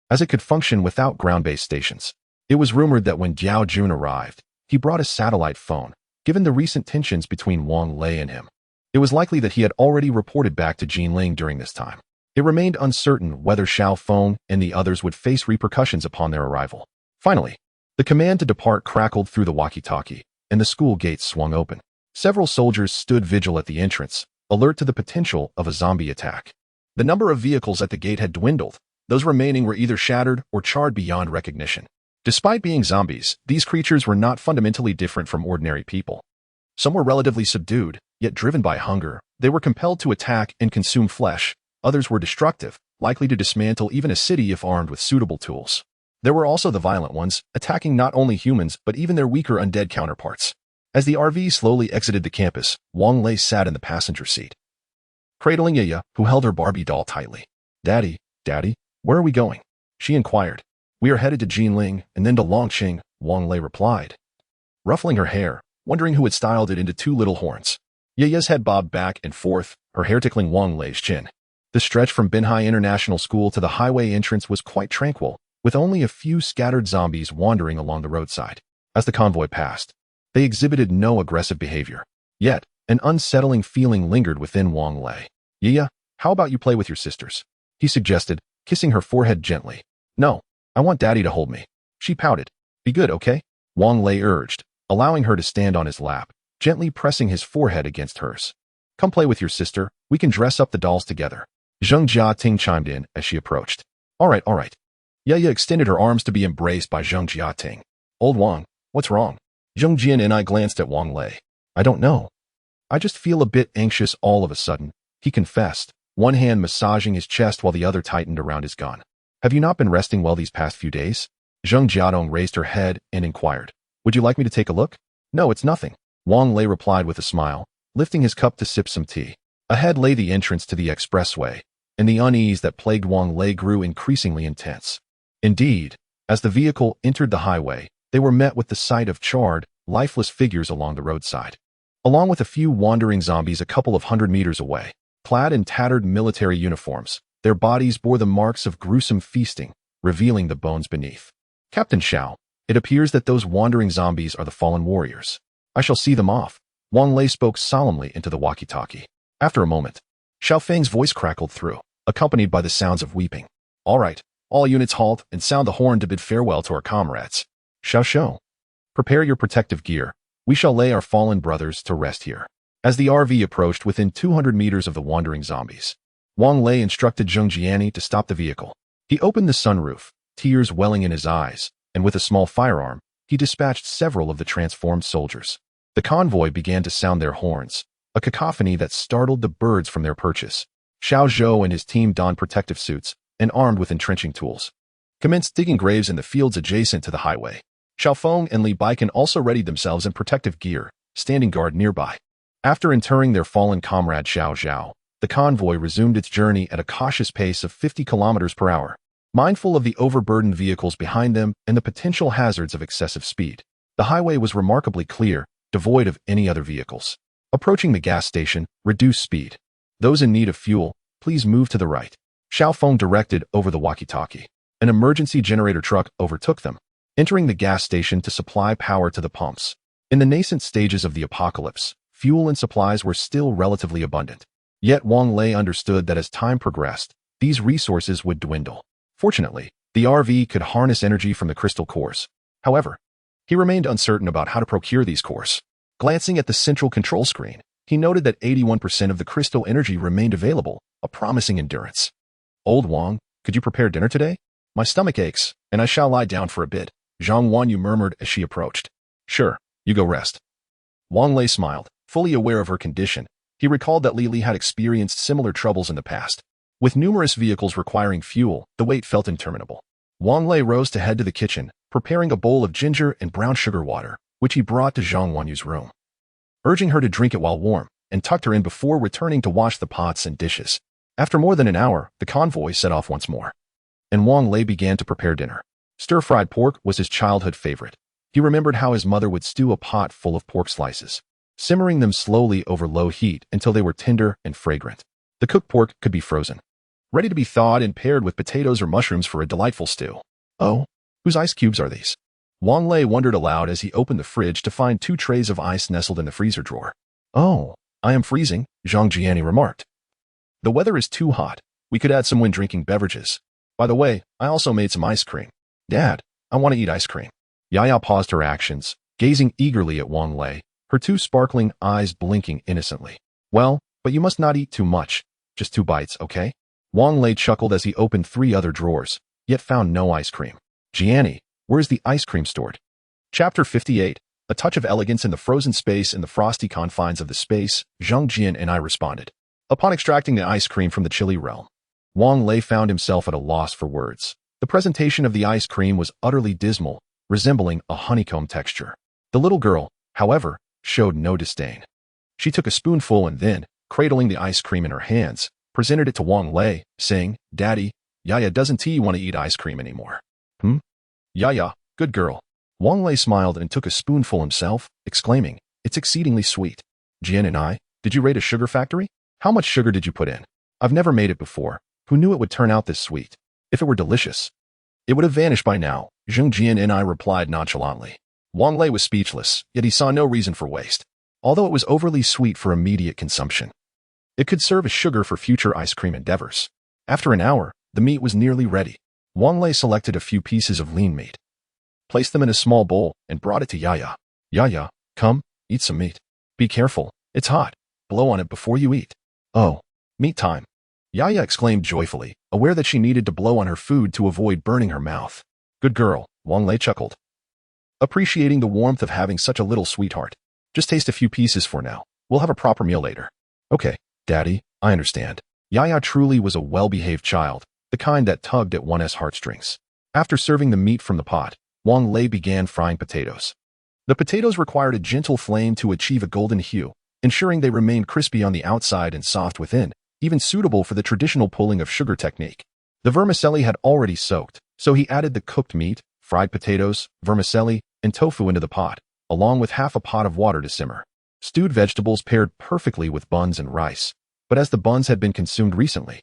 as it could function without ground-based stations. It was rumored that when Diao Jun arrived, he brought a satellite phone, given the recent tensions between Wang Lei and him. It was likely that he had already reported back to Jinling during this time. It remained uncertain whether Xiaofeng and the others would face repercussions upon their arrival. Finally, the command to depart crackled through the walkie-talkie, and the school gates swung open. Several soldiers stood vigil at the entrance, alert to the potential of a zombie attack. The number of vehicles at the gate had dwindled. Those remaining were either shattered or charred beyond recognition. Despite being zombies, these creatures were not fundamentally different from ordinary people. Some were relatively subdued, yet driven by hunger. They were compelled to attack and consume flesh. Others were destructive, likely to dismantle even a city if armed with suitable tools. There were also the violent ones, attacking not only humans but even their weaker undead counterparts. As the RV slowly exited the campus, Wang Lei sat in the passenger seat, cradling Yaya, who held her Barbie doll tightly. Daddy, where are we going? She inquired. We are headed to Jinling and then to Longqing, Wang Lei replied, ruffling her hair, wondering who had styled it into two little horns. Yaya's head bobbed back and forth, her hair tickling Wang Lei's chin. The stretch from Binhai International School to the highway entrance was quite tranquil, with only a few scattered zombies wandering along the roadside. As the convoy passed, they exhibited no aggressive behavior. Yet, an unsettling feeling lingered within Wang Lei. Yaya, how about you play with your sisters? He suggested, kissing her forehead gently. No, I want Daddy to hold me. She pouted. Be good, okay? Wang Lei urged, allowing her to stand on his lap, gently pressing his forehead against hers. Come play with your sister, we can dress up the dolls together. Zheng Jiating chimed in as she approached. All right. Yaya extended her arms to be embraced by Zheng Jiating. Old Wang, what's wrong? Zheng Jian and I glanced at Wang Lei. I don't know. I just feel a bit anxious all of a sudden, he confessed, one hand massaging his chest while the other tightened around his gun. Have you not been resting well these past few days? Zheng Jiadong raised her head and inquired. Would you like me to take a look? No, it's nothing. Wang Lei replied with a smile, lifting his cup to sip some tea. Ahead lay the entrance to the expressway, and the unease that plagued Wang Lei grew increasingly intense. Indeed, as the vehicle entered the highway, they were met with the sight of charred, lifeless figures along the roadside, along with a few wandering zombies a couple of 100 meters away. Clad in tattered military uniforms, their bodies bore the marks of gruesome feasting, revealing the bones beneath. Captain Xiao, it appears that those wandering zombies are the fallen warriors. I shall see them off. Wang Lei spoke solemnly into the walkie-talkie. After a moment, Xiao Feng's voice crackled through, accompanied by the sounds of weeping. All right, all units halt and sound the horn to bid farewell to our comrades. Xiao, prepare your protective gear. We shall lay our fallen brothers to rest here. As the RV approached within 200 meters of the wandering zombies, Wang Lei instructed Zheng Jiani to stop the vehicle. He opened the sunroof, tears welling in his eyes, and with a small firearm, he dispatched several of the transformed soldiers. The convoy began to sound their horns, a cacophony that startled the birds from their perches. Xiao Zhou and his team donned protective suits and, armed with entrenching tools, commenced digging graves in the fields adjacent to the highway. Xiao Feng and Li Baikan also readied themselves in protective gear, standing guard nearby. After interring their fallen comrade Xiao Zhao, the convoy resumed its journey at a cautious pace of 50 kilometers per hour, mindful of the overburdened vehicles behind them and the potential hazards of excessive speed. The highway was remarkably clear, devoid of any other vehicles. Approaching the gas station, reduce speed. Those in need of fuel, please move to the right. Xiao Feng directed over the walkie-talkie. An emergency generator truck overtook them, entering the gas station to supply power to the pumps. In the nascent stages of the apocalypse, fuel and supplies were still relatively abundant. Yet Wang Lei understood that as time progressed, these resources would dwindle. Fortunately, the RV could harness energy from the crystal cores. However, he remained uncertain about how to procure these cores. Glancing at the central control screen, he noted that 81% of the crystal energy remained available, a promising endurance. Old Wang, could you prepare dinner today? My stomach aches, and I shall lie down for a bit, Zhang Wanyu murmured as she approached. Sure, you go rest. Wang Lei smiled, fully aware of her condition. He recalled that Li Li had experienced similar troubles in the past. With numerous vehicles requiring fuel, the wait felt interminable. Wang Lei rose to head to the kitchen, preparing a bowl of ginger and brown sugar water, which he brought to Zhang Wanyu's room, urging her to drink it while warm, and tucked her in before returning to wash the pots and dishes. After more than an hour, the convoy set off once more, and Wang Lei began to prepare dinner. Stir-fried pork was his childhood favorite. He remembered how his mother would stew a pot full of pork slices, simmering them slowly over low heat until they were tender and fragrant. The cooked pork could be frozen, ready to be thawed and paired with potatoes or mushrooms for a delightful stew. Oh, whose ice cubes are these? Wang Lei wondered aloud as he opened the fridge to find 2 trays of ice nestled in the freezer drawer. Oh, I am freezing, Zhang Jiani remarked. The weather is too hot. We could add some when drinking beverages. By the way, I also made some ice cream. Dad, I want to eat ice cream. Yaya paused her actions, gazing eagerly at Wang Lei, her 2 sparkling eyes blinking innocently. Well, but you must not eat too much. Just 2 bites, okay? Wang Lei chuckled as he opened 3 other drawers, yet found no ice cream. Jiani, where is the ice cream stored? Chapter 58, A Touch of Elegance in the Frozen Space in the Frosty Confines of the Space, Zheng Jian and I responded. Upon extracting the ice cream from the chilly realm, Wang Lei found himself at a loss for words. The presentation of the ice cream was utterly dismal, resembling a honeycomb texture. The little girl, however, showed no disdain. She took a spoonful and then, cradling the ice cream in her hands, presented it to Wang Lei, saying, Daddy, Yaya doesn't he want to eat ice cream anymore? Yaya, good girl. Wang Lei smiled and took a spoonful himself, exclaiming, It's exceedingly sweet. Jian and I, did you raid a sugar factory? How much sugar did you put in? I've never made it before. Who knew it would turn out this sweet? If it were delicious, it would have vanished by now, Zheng Jian and I replied nonchalantly. Wang Lei was speechless, yet he saw no reason for waste. Although it was overly sweet for immediate consumption, it could serve as sugar for future ice cream endeavors. After an hour, the meat was nearly ready. Wang Lei selected a few pieces of lean meat, placed them in a small bowl, and brought it to Yaya. Yaya, come, eat some meat. Be careful, it's hot. Blow on it before you eat. Oh, meat time. Yaya exclaimed joyfully, aware that she needed to blow on her food to avoid burning her mouth. Good girl, Wang Lei chuckled, appreciating the warmth of having such a little sweetheart. Just taste a few pieces for now. We'll have a proper meal later. Okay, Daddy, I understand. Yaya truly was a well-behaved child, the kind that tugged at one's heartstrings. After serving the meat from the pot, Wang Lei began frying potatoes. The potatoes required a gentle flame to achieve a golden hue, ensuring they remained crispy on the outside and soft within, even suitable for the traditional pulling of sugar technique. The vermicelli had already soaked, so he added the cooked meat, fried potatoes, vermicelli, and tofu into the pot, along with half a pot of water to simmer. Stewed vegetables paired perfectly with buns and rice, but as the buns had been consumed recently,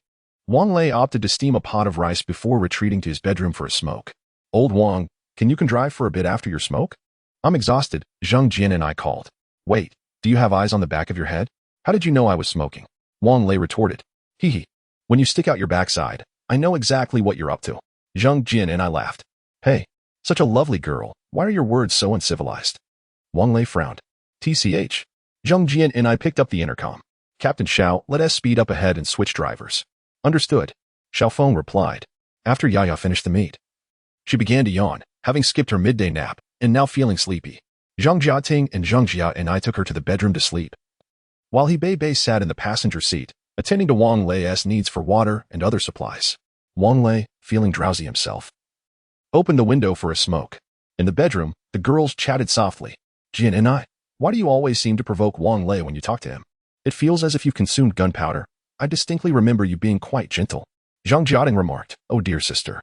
Wang Lei opted to steam a pot of rice before retreating to his bedroom for a smoke. Old Wang, can you contrive for a bit after your smoke? I'm exhausted, Zheng Jian and I called. Wait, do you have eyes on the back of your head? How did you know I was smoking? Wang Lei retorted. Hee hee. When you stick out your backside, I know exactly what you're up to. Zheng Jian and I laughed. Hey, such a lovely girl, why are your words so uncivilized? Wang Lei frowned. TCH. Zheng Jian and I picked up the intercom. Captain Xiao, let us speed up ahead and switch drivers. Understood. Xiao Feng replied. After Yaya finished the meat, she began to yawn, having skipped her midday nap, and now feeling sleepy. Zhang Jiating and Zheng Jia and I took her to the bedroom to sleep, while He Bei sat in the passenger seat, attending to Wang Lei's needs for water and other supplies. Wang Lei, feeling drowsy himself, opened the window for a smoke. In the bedroom, the girls chatted softly. Jian and I, why do you always seem to provoke Wang Lei when you talk to him? It feels as if you've consumed gunpowder. I distinctly remember you being quite gentle. Zhang Jiating remarked, oh dear sister.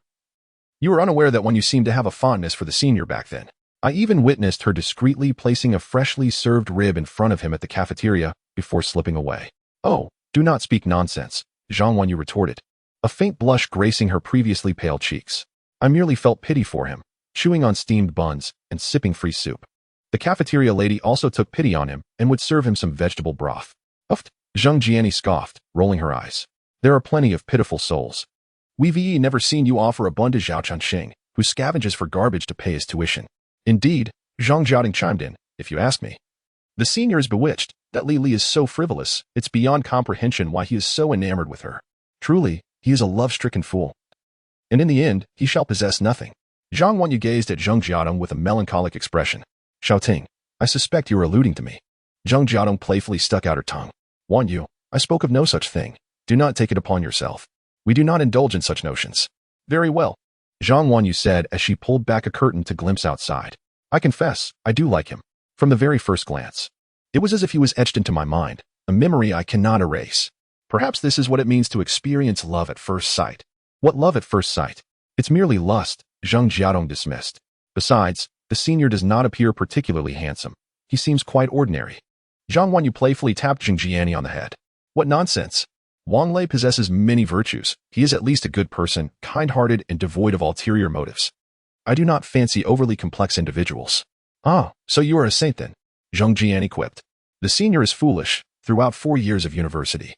You were unaware that one you seemed to have a fondness for the senior back then. I even witnessed her discreetly placing a freshly served rib in front of him at the cafeteria before slipping away. Oh, do not speak nonsense, Zhang Wanyu retorted, a faint blush gracing her previously pale cheeks. I merely felt pity for him, chewing on steamed buns and sipping free soup. The cafeteria lady also took pity on him and would serve him some vegetable broth. Uft, Zheng Jiani scoffed, rolling her eyes. There are plenty of pitiful souls. We've never seen you offer a bun to Zhao Chunxing, who scavenges for garbage to pay his tuition. Indeed, Zhang Jiating chimed in, if you ask me. The senior is bewitched. That Li Li is so frivolous, it's beyond comprehension why he is so enamored with her. Truly, he is a love-stricken fool. And in the end, he shall possess nothing. Zhang Wanyu gazed at Zheng Jiating with a melancholic expression. Xiaoting, I suspect you are alluding to me. Zheng Jiating playfully stuck out her tongue. Wanyu, I spoke of no such thing. Do not take it upon yourself. We do not indulge in such notions. Very well, Zhang Wanyu said as she pulled back a curtain to glimpse outside. I confess, I do like him. From the very first glance. It was as if he was etched into my mind, a memory I cannot erase. Perhaps this is what it means to experience love at first sight. What love at first sight? It's merely lust, Zheng Jiating dismissed. Besides, the senior does not appear particularly handsome. He seems quite ordinary. Zhang Wanyu playfully tapped Zheng Jiani on the head. What nonsense! Wang Lei possesses many virtues. He is at least a good person, kind-hearted and devoid of ulterior motives. I do not fancy overly complex individuals. Ah, so you are a saint then, Zheng Jiani quipped. The senior is foolish, throughout 4 years of university.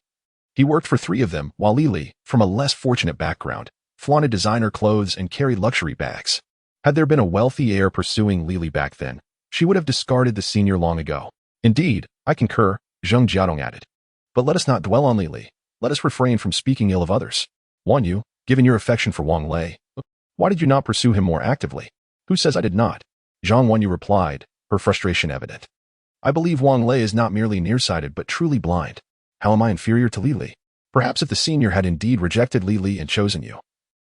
He worked for 3 of them, while Li Li, from a less fortunate background, flaunted designer clothes and carried luxury bags. Had there been a wealthy heir pursuing Li Li back then, she would have discarded the senior long ago. Indeed, I concur, Zheng Jiating added. But let us not dwell on Li Li. Let us refrain from speaking ill of others. Wanyu, given your affection for Wang Lei, why did you not pursue him more actively? Who says I did not? Zhang Wanyu replied, her frustration evident. I believe Wang Lei is not merely nearsighted but truly blind. How am I inferior to Li Li? Perhaps if the senior had indeed rejected Li Li and chosen you,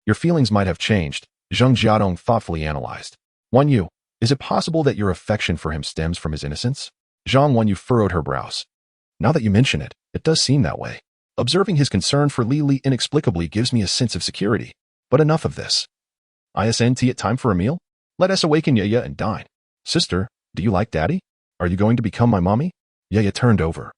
your feelings might have changed, Zheng Jiating thoughtfully analyzed. Wanyu, is it possible that your affection for him stems from his innocence? Zhang Wanyu furrowed her brows. Now that you mention it, it does seem that way. Observing his concern for Li Li inexplicably gives me a sense of security. But enough of this. ISNT at time for a meal? Let us awaken Yaya and dine. Sister, do you like Daddy? Are you going to become my mommy? Yaya turned over,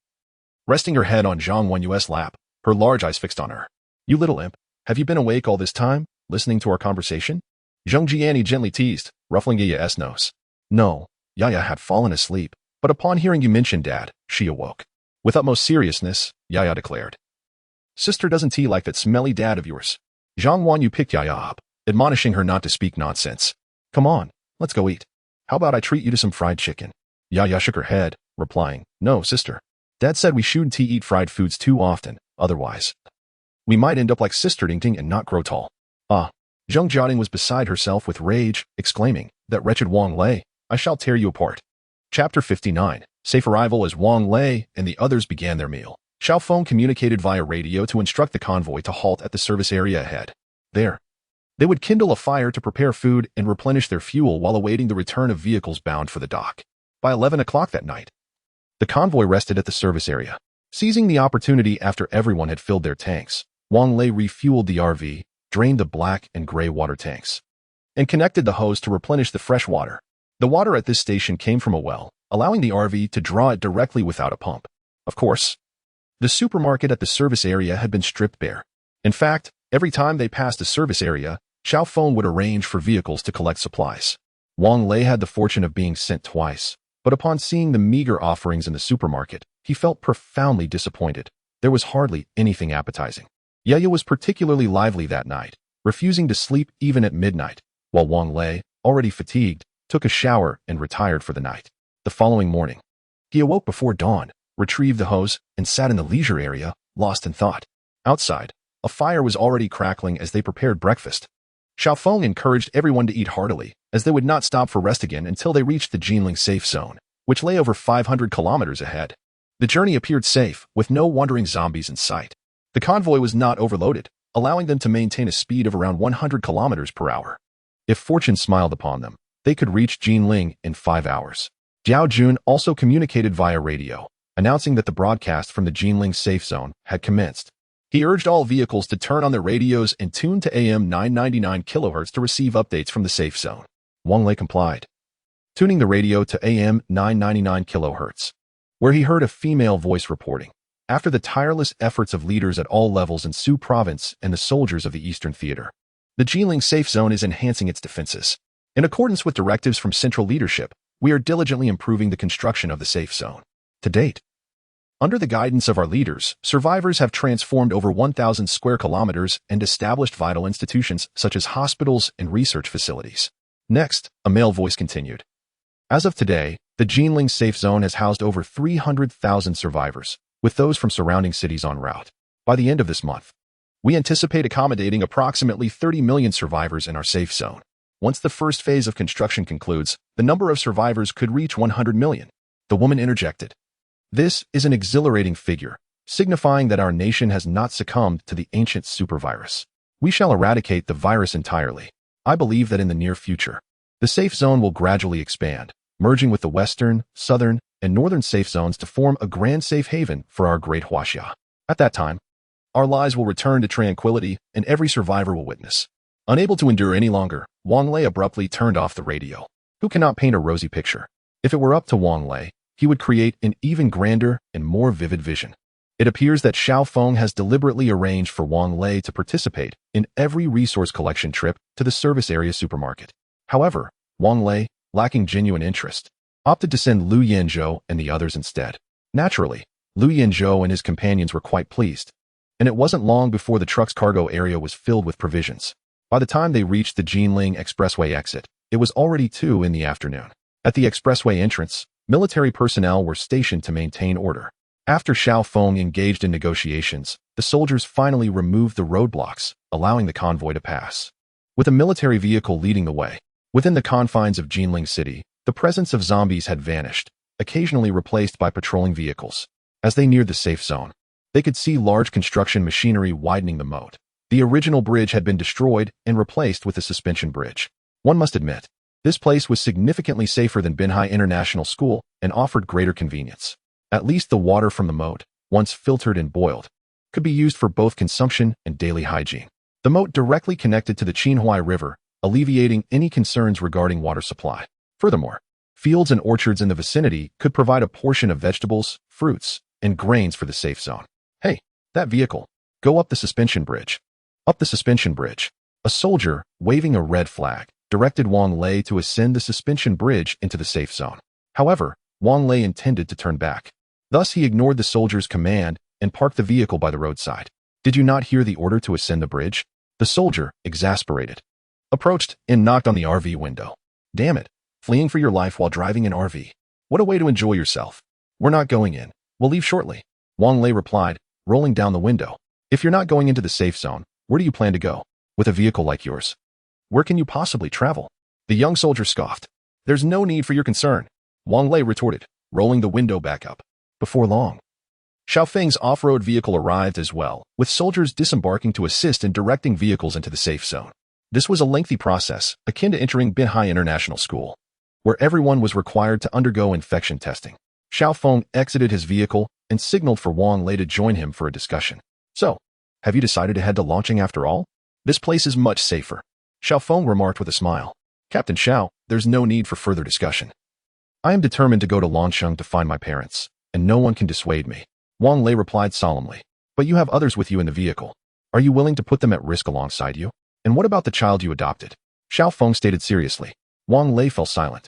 resting her head on Zhang Wanyu's lap, her large eyes fixed on her. You little imp, have you been awake all this time, listening to our conversation? Zheng Jiani gently teased, ruffling Yaya's nose. No, Yaya had fallen asleep, but upon hearing you mention Dad, she awoke. With utmost seriousness, Yaya declared. Sister doesn't tea like that smelly dad of yours. Zhang Wanyu picked Yaya up, admonishing her not to speak nonsense. Come on, let's go eat. How about I treat you to some fried chicken? Yaya shook her head, replying, "No, sister. Dad said we shouldn't eat fried foods too often, otherwise we might end up like Sister Ding Ding and not grow tall." Ah, Zheng Jiating was beside herself with rage, exclaiming, "That wretched Wang Lei, I shall tear you apart." Chapter 59. Safe arrival. As Wang Lei and the others began their meal, Xiao Feng communicated via radio to instruct the convoy to halt at the service area ahead. There, they would kindle a fire to prepare food and replenish their fuel while awaiting the return of vehicles bound for the dock. By 11 o'clock that night, the convoy rested at the service area. Seizing the opportunity after everyone had filled their tanks, Wang Lei refueled the RV, drained the black and gray water tanks, and connected the hose to replenish the fresh water. The water at this station came from a well, allowing the RV to draw it directly without a pump. Of course, the supermarket at the service area had been stripped bare. In fact, every time they passed the service area, Xiao Feng would arrange for vehicles to collect supplies. Wang Lei had the fortune of being sent twice, but upon seeing the meager offerings in the supermarket, he felt profoundly disappointed. There was hardly anything appetizing. Yaya was particularly lively that night, refusing to sleep even at midnight, while Wang Lei, already fatigued, took a shower and retired for the night. The following morning, he awoke before dawn, retrieved the hose, and sat in the leisure area, lost in thought. Outside, a fire was already crackling as they prepared breakfast. Xiao Feng encouraged everyone to eat heartily, as they would not stop for rest again until they reached the Jinling safe zone, which lay over 500 kilometers ahead. The journey appeared safe, with no wandering zombies in sight. The convoy was not overloaded, allowing them to maintain a speed of around 100 kilometers per hour. If fortune smiled upon them, they could reach Jinling in 5 hours. Jiao Jun also communicated via radio, announcing that the broadcast from the Jinling safe zone had commenced. He urged all vehicles to turn on their radios and tune to AM 999 kHz to receive updates from the safe zone. Wang Lei complied, tuning the radio to AM 999 kHz, where he heard a female voice reporting. After the tireless efforts of leaders at all levels in Su Province and the soldiers of the Eastern Theater, the Jinling safe zone is enhancing its defenses. In accordance with directives from central leadership, we are diligently improving the construction of the safe zone. To date, under the guidance of our leaders, survivors have transformed over 1,000 square kilometers and established vital institutions such as hospitals and research facilities. Next, a male voice continued. As of today, the Jinling safe zone has housed over 300,000 survivors, with those from surrounding cities en route. By the end of this month, we anticipate accommodating approximately 30 million survivors in our safe zone. Once the first phase of construction concludes, the number of survivors could reach 100 million. The woman interjected. This is an exhilarating figure, signifying that our nation has not succumbed to the ancient supervirus. We shall eradicate the virus entirely. I believe that in the near future, the safe zone will gradually expand, merging with the western, southern, and northern safe zones to form a grand safe haven for our great Huaxia. At that time, our lives will return to tranquility and every survivor will witness. Unable to endure any longer, Wang Lei abruptly turned off the radio. Who cannot paint a rosy picture? If it were up to Wang Lei, he would create an even grander and more vivid vision. It appears that Xiao Feng has deliberately arranged for Wang Lei to participate in every resource collection trip to the service area supermarket. However, Wang Lei, lacking genuine interest, opted to send Lu Yanzhou and the others instead. Naturally, Lu Yanzhou and his companions were quite pleased, and it wasn't long before the truck's cargo area was filled with provisions. By the time they reached the Jinling Expressway exit, it was already 2 in the afternoon. At the expressway entrance, military personnel were stationed to maintain order. After Xiao Feng engaged in negotiations, the soldiers finally removed the roadblocks, allowing the convoy to pass. With a military vehicle leading the way, within the confines of Jinling City, the presence of zombies had vanished, occasionally replaced by patrolling vehicles. As they neared the safe zone, they could see large construction machinery widening the moat. The original bridge had been destroyed and replaced with a suspension bridge. One must admit, this place was significantly safer than Binhai International School and offered greater convenience. At least the water from the moat, once filtered and boiled, could be used for both consumption and daily hygiene. The moat directly connected to the Qinhuai River, alleviating any concerns regarding water supply. Furthermore, fields and orchards in the vicinity could provide a portion of vegetables, fruits, and grains for the safe zone. Hey, that vehicle. Go up the suspension bridge. Up the suspension bridge. A soldier, waving a red flag, directed Wang Lei to ascend the suspension bridge into the safe zone. However, Wang Lei intended to turn back. Thus, he ignored the soldier's command and parked the vehicle by the roadside. Did you not hear the order to ascend the bridge? The soldier, exasperated, approached and knocked on the RV window. Damn it, fleeing for your life while driving an RV. What a way to enjoy yourself. We're not going in. We'll leave shortly. Wang Lei replied, rolling down the window. If you're not going into the safe zone, where do you plan to go? With a vehicle like yours, where can you possibly travel? The young soldier scoffed. There's no need for your concern, Wang Lei retorted, rolling the window back up. Before long, Xiaofeng's off-road vehicle arrived as well, with soldiers disembarking to assist in directing vehicles into the safe zone. This was a lengthy process, akin to entering Binhai International School, where everyone was required to undergo infection testing. Xiaofeng exited his vehicle and signaled for Wang Lei to join him for a discussion. So, have you decided to head to launching after all? This place is much safer, Xiaofeng remarked with a smile. Captain Xiao, there's no need for further discussion. I am determined to go to Lansheng to find my parents, and no one can dissuade me, Wang Lei replied solemnly. But you have others with you in the vehicle. Are you willing to put them at risk alongside you? And what about the child you adopted? Xiaofeng stated seriously. Wang Lei fell silent,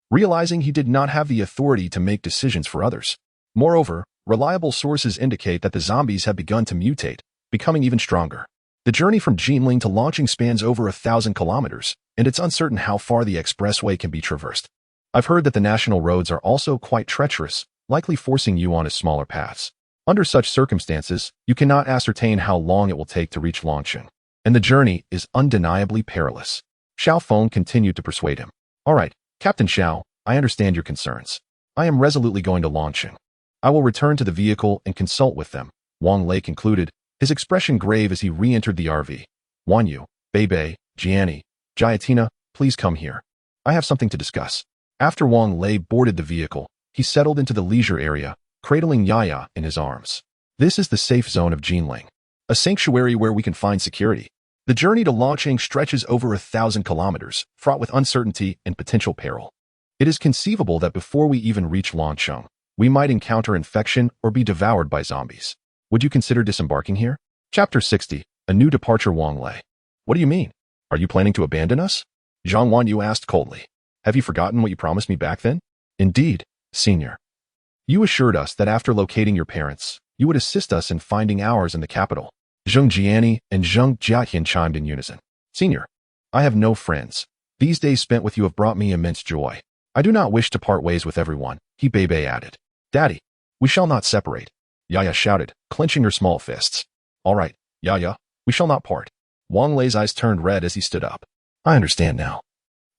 realizing he did not have the authority to make decisions for others. Moreover, reliable sources indicate that the zombies have begun to mutate, becoming even stronger. The journey from Jinling to Lansheng spans over 1,000 kilometers, and it's uncertain how far the expressway can be traversed. I've heard that the national roads are also quite treacherous, likely forcing you onto smaller paths. Under such circumstances, you cannot ascertain how long it will take to reach Lansheng, and the journey is undeniably perilous. Xiaofeng continued to persuade him. All right, Captain Xiao, I understand your concerns. I am resolutely going to Lansheng. I will return to the vehicle and consult with them, Wang Lei concluded, his expression grave as he re-entered the RV. Wan Yu, Bei, Jiani, Jiatina, please come here. I have something to discuss. After Wang Lei boarded the vehicle, he settled into the leisure area, cradling Yaya in his arms. This is the safe zone of Jinling, a sanctuary where we can find security. The journey to Lansheng stretches over 1,000 kilometers, fraught with uncertainty and potential peril. It is conceivable that before we even reach Lansheng, we might encounter infection or be devoured by zombies. Would you consider disembarking here? Chapter 60, A New Departure. Wang Lei. What do you mean? Are you planning to abandon us? Zhang Wanyu asked coldly. Have you forgotten what you promised me back then? Indeed, Senior. You assured us that after locating your parents, you would assist us in finding ours in the capital. Zheng Jiani and Zheng Jiaqian chimed in unison. Senior, I have no friends. These days spent with you have brought me immense joy. I do not wish to part ways with everyone, he Bei added. Daddy, we shall not separate, Yaya shouted, clenching her small fists. All right, Yaya, we shall not part. Wang Lei's eyes turned red as he stood up. I understand now.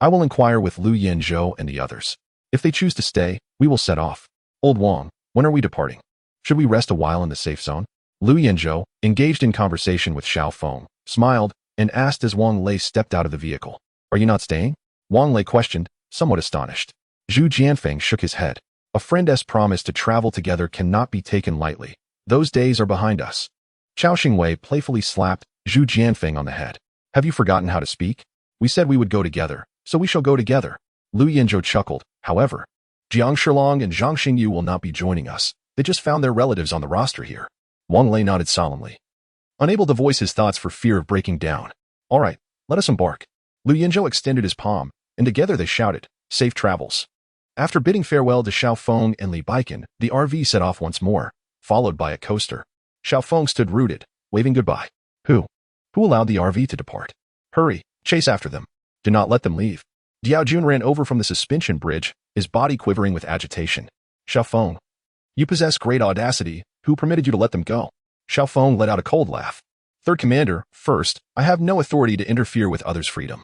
I will inquire with Lu Yanzhou and the others. If they choose to stay, we will set off. Old Wang, when are we departing? Should we rest a while in the safe zone? Lu Yanzhou, engaged in conversation with Xiaofeng, smiled and asked as Wang Lei stepped out of the vehicle. Are you not staying? Wang Lei questioned, somewhat astonished. Zhu Jianfeng shook his head. A friend's promise to travel together cannot be taken lightly. Those days are behind us. Chao Xingwei playfully slapped Zhu Jianfeng on the head. Have you forgotten how to speak? We said we would go together, so we shall go together. Lu Yanzhou chuckled. However, Jiang Shilong and Zhang Xingyu will not be joining us. They just found their relatives on the roster here. Wang Lei nodded solemnly, unable to voice his thoughts for fear of breaking down. All right, let us embark. Lu Yanzhou extended his palm, and together they shouted, Safe travels. After bidding farewell to Xiaofeng and Li Baikan, the RV set off once more, followed by a coaster. Xiaofeng stood rooted, waving goodbye. Who allowed the RV to depart? Hurry, chase after them. Do not let them leave. Diao Jun ran over from the suspension bridge, his body quivering with agitation. Xiaofeng, you possess great audacity. Who permitted you to let them go? Xiaofeng let out a cold laugh. Third Commander, first, I have no authority to interfere with others' freedom.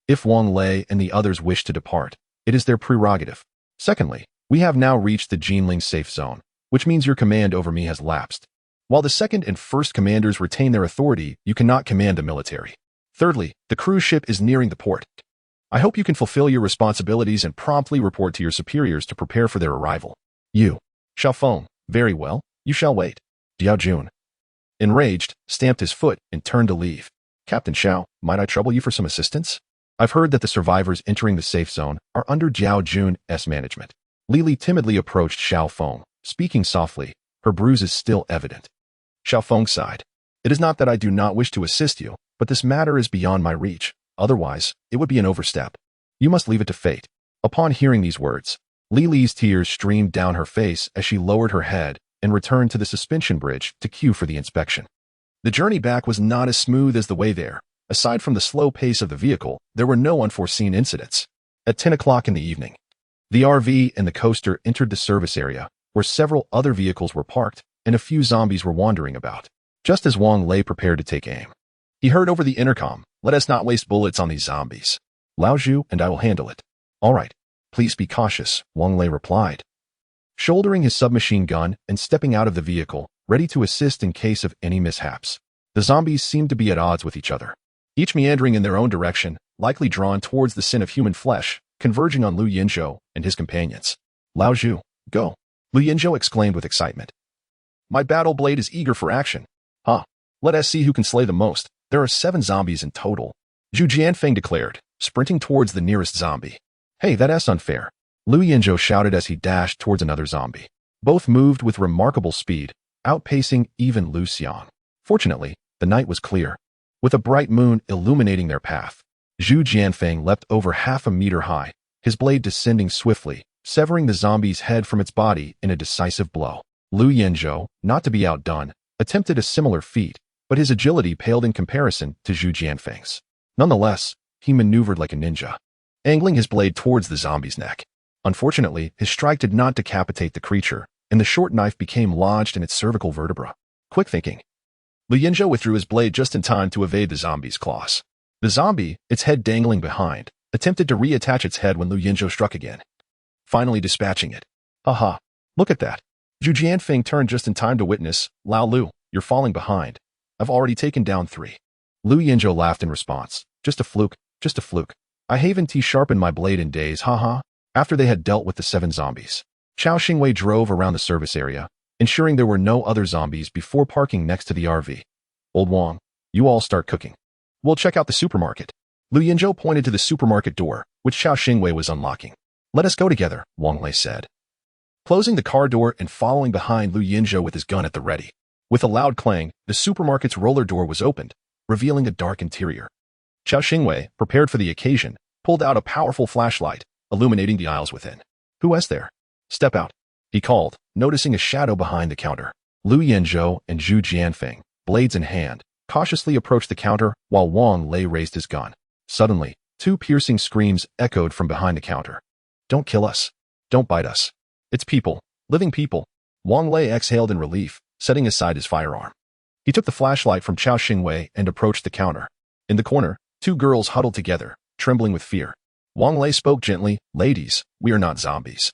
If Wang Lei and the others wish to depart, it is their prerogative. Secondly, we have now reached the Jinling safe zone, which means your command over me has lapsed. While the second and first commanders retain their authority, you cannot command the military. Thirdly, the cruise ship is nearing the port. I hope you can fulfill your responsibilities and promptly report to your superiors to prepare for their arrival. You, Xiaofeng, very well, you shall wait. Diao Jun, enraged, stamped his foot and turned to leave. Captain Xiao, might I trouble you for some assistance? I've heard that the survivors entering the safe zone are under Diao Jun's management. Lili timidly approached Xiaofeng, speaking softly, her bruises still evident. Xiaofeng sighed. It is not that I do not wish to assist you, but this matter is beyond my reach. Otherwise, it would be an overstep. You must leave it to fate. Upon hearing these words, Lili's tears streamed down her face as she lowered her head and returned to the suspension bridge to queue for the inspection. The journey back was not as smooth as the way there. Aside from the slow pace of the vehicle, there were no unforeseen incidents. At 10 o'clock in the evening, the RV and the coaster entered the service area, where several other vehicles were parked and a few zombies were wandering about. Just as Wang Lei prepared to take aim, he heard over the intercom, "Let us not waste bullets on these zombies. Lao Zhu and I will handle it." "All right. Please be cautious," Wang Lei replied, shouldering his submachine gun and stepping out of the vehicle, ready to assist in case of any mishaps. The zombies seemed to be at odds with each other, each meandering in their own direction, likely drawn towards the sin of human flesh, converging on Lu Yinzhou and his companions. "Lao Zhu, go!" Lu Yinzhou exclaimed with excitement. "My battle blade is eager for action." "Huh. Let us see who can slay the most. There are 7 zombies in total," Zhu Jianfeng declared, sprinting towards the nearest zombie. "Hey, that's unfair," Lu Yinzhou shouted as he dashed towards another zombie. Both moved with remarkable speed, outpacing even Lu Xiang. Fortunately, the night was clear, with a bright moon illuminating their path. Zhu Jianfeng leapt over half a meter high, his blade descending swiftly, severing the zombie's head from its body in a decisive blow. Lu Yinzhou, not to be outdone, attempted a similar feat, but his agility paled in comparison to Zhu Jianfeng's. Nonetheless, he maneuvered like a ninja, angling his blade towards the zombie's neck. Unfortunately, his strike did not decapitate the creature, and the short knife became lodged in its cervical vertebra. Quick thinking, Lu Yinzhou withdrew his blade just in time to evade the zombie's claws. The zombie, its head dangling behind, attempted to reattach its head when Lu Yinzhou struck again, finally dispatching it. "Aha! Look at that!" Zhu Jianfeng turned just in time to witness. "Lao Lu, you're falling behind. I've already taken down 3. Lu Yinzhou laughed in response. "Just a fluke, just a fluke. I haven't sharpened my blade in days, haha." After they had dealt with the 7 zombies, Chao Xingwei drove around the service area, ensuring there were no other zombies before parking next to the RV. "Old Wang, you all start cooking. We'll check out the supermarket." Lu Yinzhou pointed to the supermarket door, which Chao Xingwei was unlocking. "Let us go together," Wang Lei said, closing the car door and following behind Lu Yinzhou with his gun at the ready. With a loud clang, the supermarket's roller door was opened, revealing a dark interior. Chao Xingwei, prepared for the occasion, pulled out a powerful flashlight, illuminating the aisles within. "Who is there? Step out," he called, noticing a shadow behind the counter. Lu Yinzhou and Zhu Jianfeng, blades in hand, cautiously approached the counter while Wang Lei raised his gun. Suddenly, 2 piercing screams echoed from behind the counter. "Don't kill us. Don't bite us. It's people, living people." Wang Lei exhaled in relief, setting aside his firearm. He took the flashlight from Chao Xingwei and approached the counter. In the corner, 2 girls huddled together, trembling with fear. Wang Lei spoke gently, "Ladies, we are not zombies.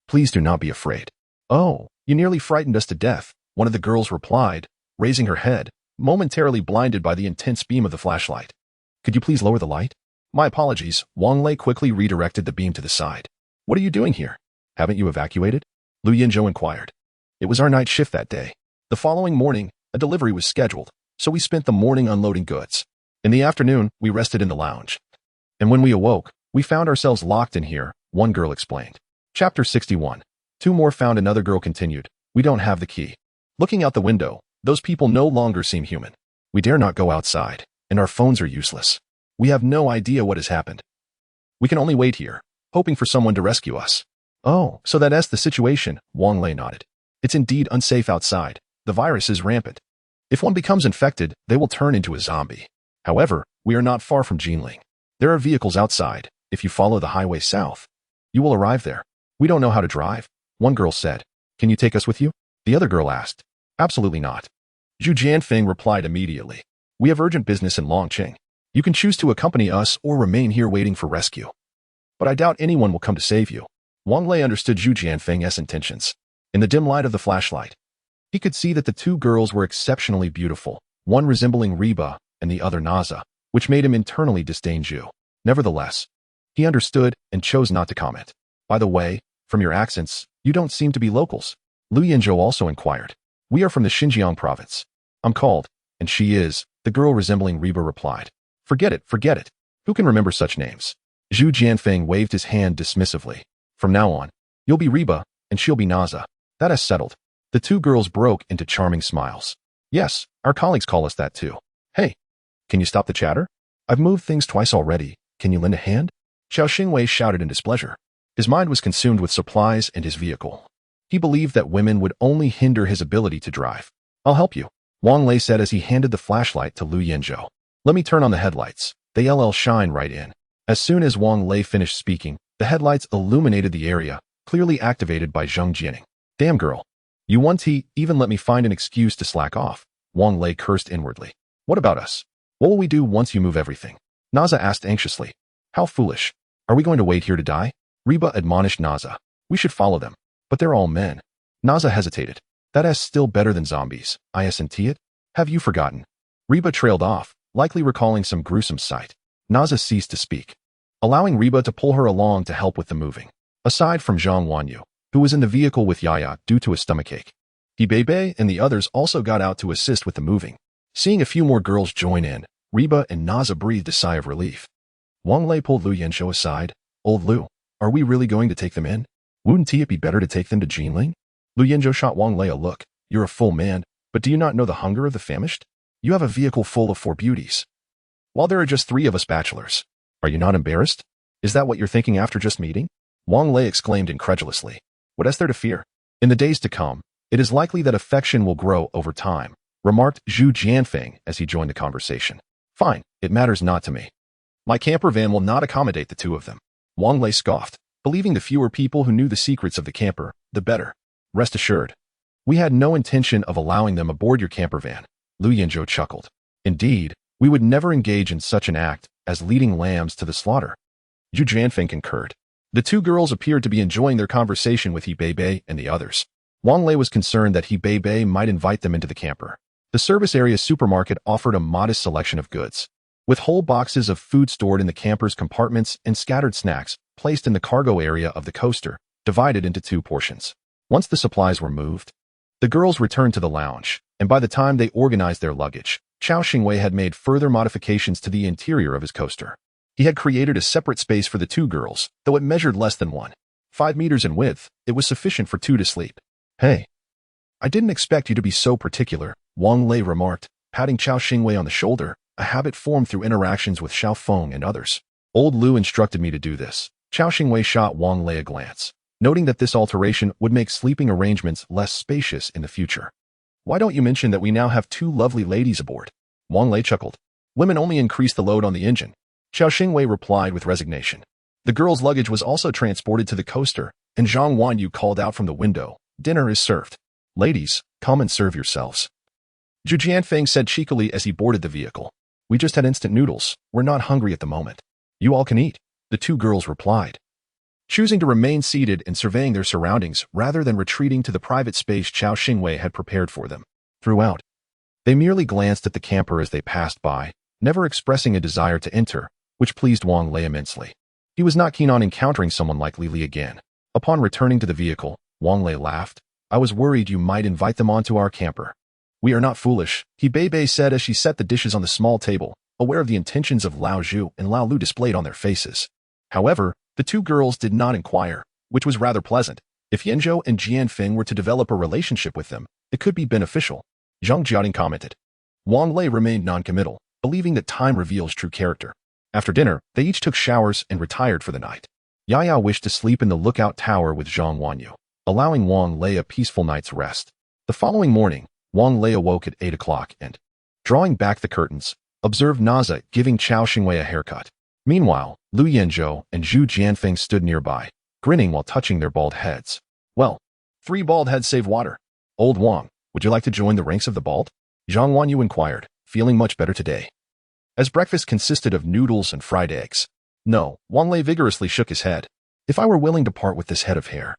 Please do not be afraid." "Oh, you nearly frightened us to death," one of the girls replied, raising her head, momentarily blinded by the intense beam of the flashlight. "Could you please lower the light?" "My apologies." Wang Lei quickly redirected the beam to the side. "What are you doing here? Haven't you evacuated?" Lu Yinzhou inquired. "It was our night shift that day. The following morning, a delivery was scheduled, so we spent the morning unloading goods. In the afternoon, we rested in the lounge. And when we awoke, we found ourselves locked in here," one girl explained. Chapter 61. 2 more found. Another girl continued. "We don't have the key. Looking out the window, those people no longer seem human. We dare not go outside, and our phones are useless. We have no idea what has happened. We can only wait here, hoping for someone to rescue us." "Oh, so that's the situation," Wang Lei nodded. "It's indeed unsafe outside. The virus is rampant. If one becomes infected, they will turn into a zombie. However, we are not far from Jinling. There are vehicles outside. If you follow the highway south, you will arrive there." "We don't know how to drive," one girl said. "Can you take us with you?" the other girl asked. "Absolutely not." Zhu Jianfeng replied immediately. "We have urgent business in Longqing. You can choose to accompany us or remain here waiting for rescue. But I doubt anyone will come to save you." Wang Lei understood Zhu Jianfeng's intentions. In the dim light of the flashlight, he could see that the 2 girls were exceptionally beautiful, one resembling Reba and the other Naza, which made him internally disdain Zhu. Nevertheless, he understood and chose not to comment. "By the way, from your accents, you don't seem to be locals," Lu Yinzhou also inquired. "We are from the Xinjiang province. I'm called, and she is," the girl resembling Reba replied. Forget it. Who can remember such names?" Zhu Jianfeng waved his hand dismissively. "From now on, you'll be Reba, and she'll be Naza. That is settled." The 2 girls broke into charming smiles. "Yes, our colleagues call us that too. Hey, can you stop the chatter? I've moved things twice already. Can you lend a hand?" Chao Xingwei shouted in displeasure. His mind was consumed with supplies and his vehicle. He believed that women would only hinder his ability to drive. "I'll help you," Wang Lei said as he handed the flashlight to Lu Yinzhou. "Let me turn on the headlights. They'll shine right in." As soon as Wang Lei finished speaking, the headlights illuminated the area, clearly activated by Zheng Jianing. Damn girl. You want to even let me find an excuse to slack off. Wang Lei cursed inwardly. What about us? What will we do once you move everything? Naza asked anxiously. How foolish. Are we going to wait here to die? Reba admonished Naza. We should follow them. But they're all men. Naza hesitated. That is still better than zombies. Isn't it? Have you forgotten? Reba trailed off, likely recalling some gruesome sight. Naza ceased to speak, allowing Reba to pull her along to help with the moving. Aside from Zhang Wanyu, who was in the vehicle with Yaya due to a stomachache, Bebe and the others also got out to assist with the moving. Seeing a few more girls join in, Reba and Naza breathed a sigh of relief. Wang Lei pulled Lu Yanzhou aside. Old Lu, are we really going to take them in? Wouldn't it be better to take them to Jinling? Lu Yanzhou shot Wang Lei a look. You're a full man, but do you not know the hunger of the famished? You have a vehicle full of 4 beauties, while there are just 3 of us bachelors. Are you not embarrassed? Is that what you're thinking after just meeting? Wang Lei exclaimed incredulously. What is there to fear? In the days to come, it is likely that affection will grow over time, remarked Zhu Jianfeng as he joined the conversation. Fine, it matters not to me. My camper van will not accommodate the 2 of them. Wang Lei scoffed, believing the fewer people who knew the secrets of the camper, the better. Rest assured, we had no intention of allowing them aboard your camper van. Lu Yanzhou chuckled. Indeed, we would never engage in such an act as leading lambs to the slaughter. Zhu Jianfeng concurred. The 2 girls appeared to be enjoying their conversation with Bebe and the others. Wang Lei was concerned that Bebe might invite them into the camper. The service area supermarket offered a modest selection of goods, with whole boxes of food stored in the camper's compartments and scattered snacks placed in the cargo area of the coaster, divided into 2 portions. Once the supplies were moved, the girls returned to the lounge, and by the time they organized their luggage, Chao Xingwei had made further modifications to the interior of his coaster. He had created a separate space for the 2 girls, though it measured less than 1.5 meters in width. It was sufficient for 2 to sleep. Hey, I didn't expect you to be so particular, Wang Lei remarked, patting Chao Xingwei on the shoulder, a habit formed through interactions with Xiao Feng and others. Old Lu instructed me to do this. Chao Xingwei shot Wang Lei a glance, noting that this alteration would make sleeping arrangements less spacious in the future. Why don't you mention that we now have 2 lovely ladies aboard? Wang Lei chuckled. Women only increase the load on the engine. Chao Xingwei replied with resignation. The girls' luggage was also transported to the coaster, and Zhang Wanyu called out from the window, dinner is served. Ladies, come and serve yourselves. Zhu Jianfeng said cheekily as he boarded the vehicle. We just had instant noodles. We're not hungry at the moment. You all can eat, the 2 girls replied, choosing to remain seated and surveying their surroundings rather than retreating to the private space Chao Xingwei had prepared for them. Throughout, they merely glanced at the camper as they passed by, never expressing a desire to enter, which pleased Wang Lei immensely. He was not keen on encountering someone like Li Li again. Upon returning to the vehicle, Wang Lei laughed. I was worried you might invite them onto our camper. We are not foolish, Bebe said as she set the dishes on the small table, aware of the intentions of Lao Zhu and Lao Lu displayed on their faces. However, the 2 girls did not inquire, which was rather pleasant. If Yanzhou and Jianfeng were to develop a relationship with them, it could be beneficial. Zhang Jiating commented. Wang Lei remained non-committal, believing that time reveals true character. After dinner, they each took showers and retired for the night. Yaya wished to sleep in the lookout tower with Zhang Wanyu, allowing Wang Lei a peaceful night's rest. The following morning, Wang Lei awoke at 8 o'clock and, drawing back the curtains, observed Naza giving Chao Xingwei a haircut. Meanwhile, Lu Yanzhou and Zhu Jianfeng stood nearby, grinning while touching their bald heads. Well, 3 bald heads save water. Old Wang, would you like to join the ranks of the bald? Zhang Wanyu inquired, feeling much better today, as breakfast consisted of noodles and fried eggs. No, Wang Lei vigorously shook his head. If I were willing to part with this head of hair,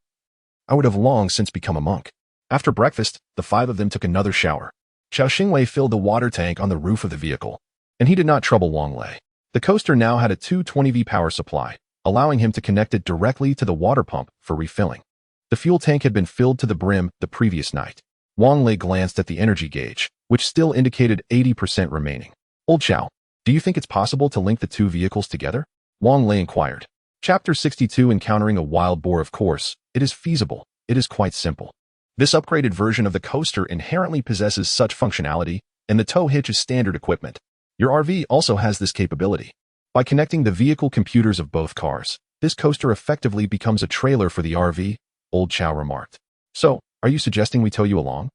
I would have long since become a monk. After breakfast, the 5 of them took another shower. Chao Xingwei filled the water tank on the roof of the vehicle, and he did not trouble Wang Lei. The coaster now had a 220V power supply, allowing him to connect it directly to the water pump for refilling. The fuel tank had been filled to the brim the previous night. Wang Lei glanced at the energy gauge, which still indicated 80% remaining. Old Chao, do you think it's possible to link the 2 vehicles together? Wang Lei inquired. Chapter 62 Encountering a Wild Boar. Of course, it is feasible. It is quite simple. This upgraded version of the coaster inherently possesses such functionality, and the tow hitch is standard equipment. Your RV also has this capability. By connecting the vehicle computers of both cars, this coaster effectively becomes a trailer for the RV, Old Chao remarked. So, are you suggesting we tow you along?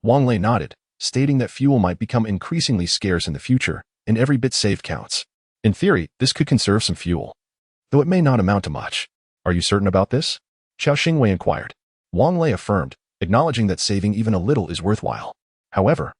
Wang Lei nodded, stating that fuel might become increasingly scarce in the future, and every bit saved counts. In theory, this could conserve some fuel, though it may not amount to much. Are you certain about this? Chao Xingwei inquired. Wang Lei affirmed, acknowledging that saving even a little is worthwhile. However,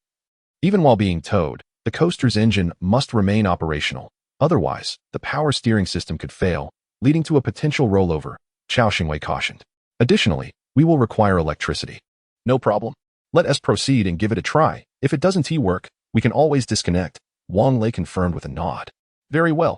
even while being towed, the coaster's engine must remain operational. Otherwise, the power steering system could fail, leading to a potential rollover, Chao Xingwei cautioned. Additionally, we will require electricity. No problem. Let us proceed and give it a try. If it doesn't work, we can always disconnect, Wang Lei confirmed with a nod. Very well.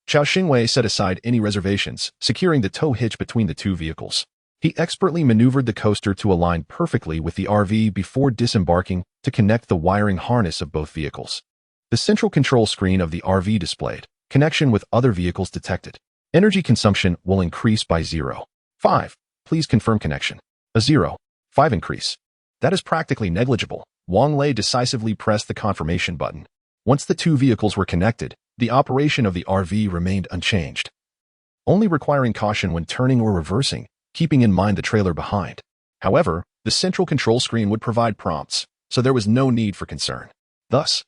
Chao Xingwei set aside any reservations, securing the tow hitch between the two vehicles. He expertly maneuvered the coaster to align perfectly with the RV before disembarking to connect the wiring harness of both vehicles. The central control screen of the RV displayed connection with other vehicles detected. Energy consumption will increase by 0.5. Please confirm connection. A 0.5 increase. That is practically negligible. Wang Lei decisively pressed the confirmation button. Once the two vehicles were connected, the operation of the RV remained unchanged, only requiring caution when turning or reversing, keeping in mind the trailer behind. However, the central control screen would provide prompts, so there was no need for concern. Thus,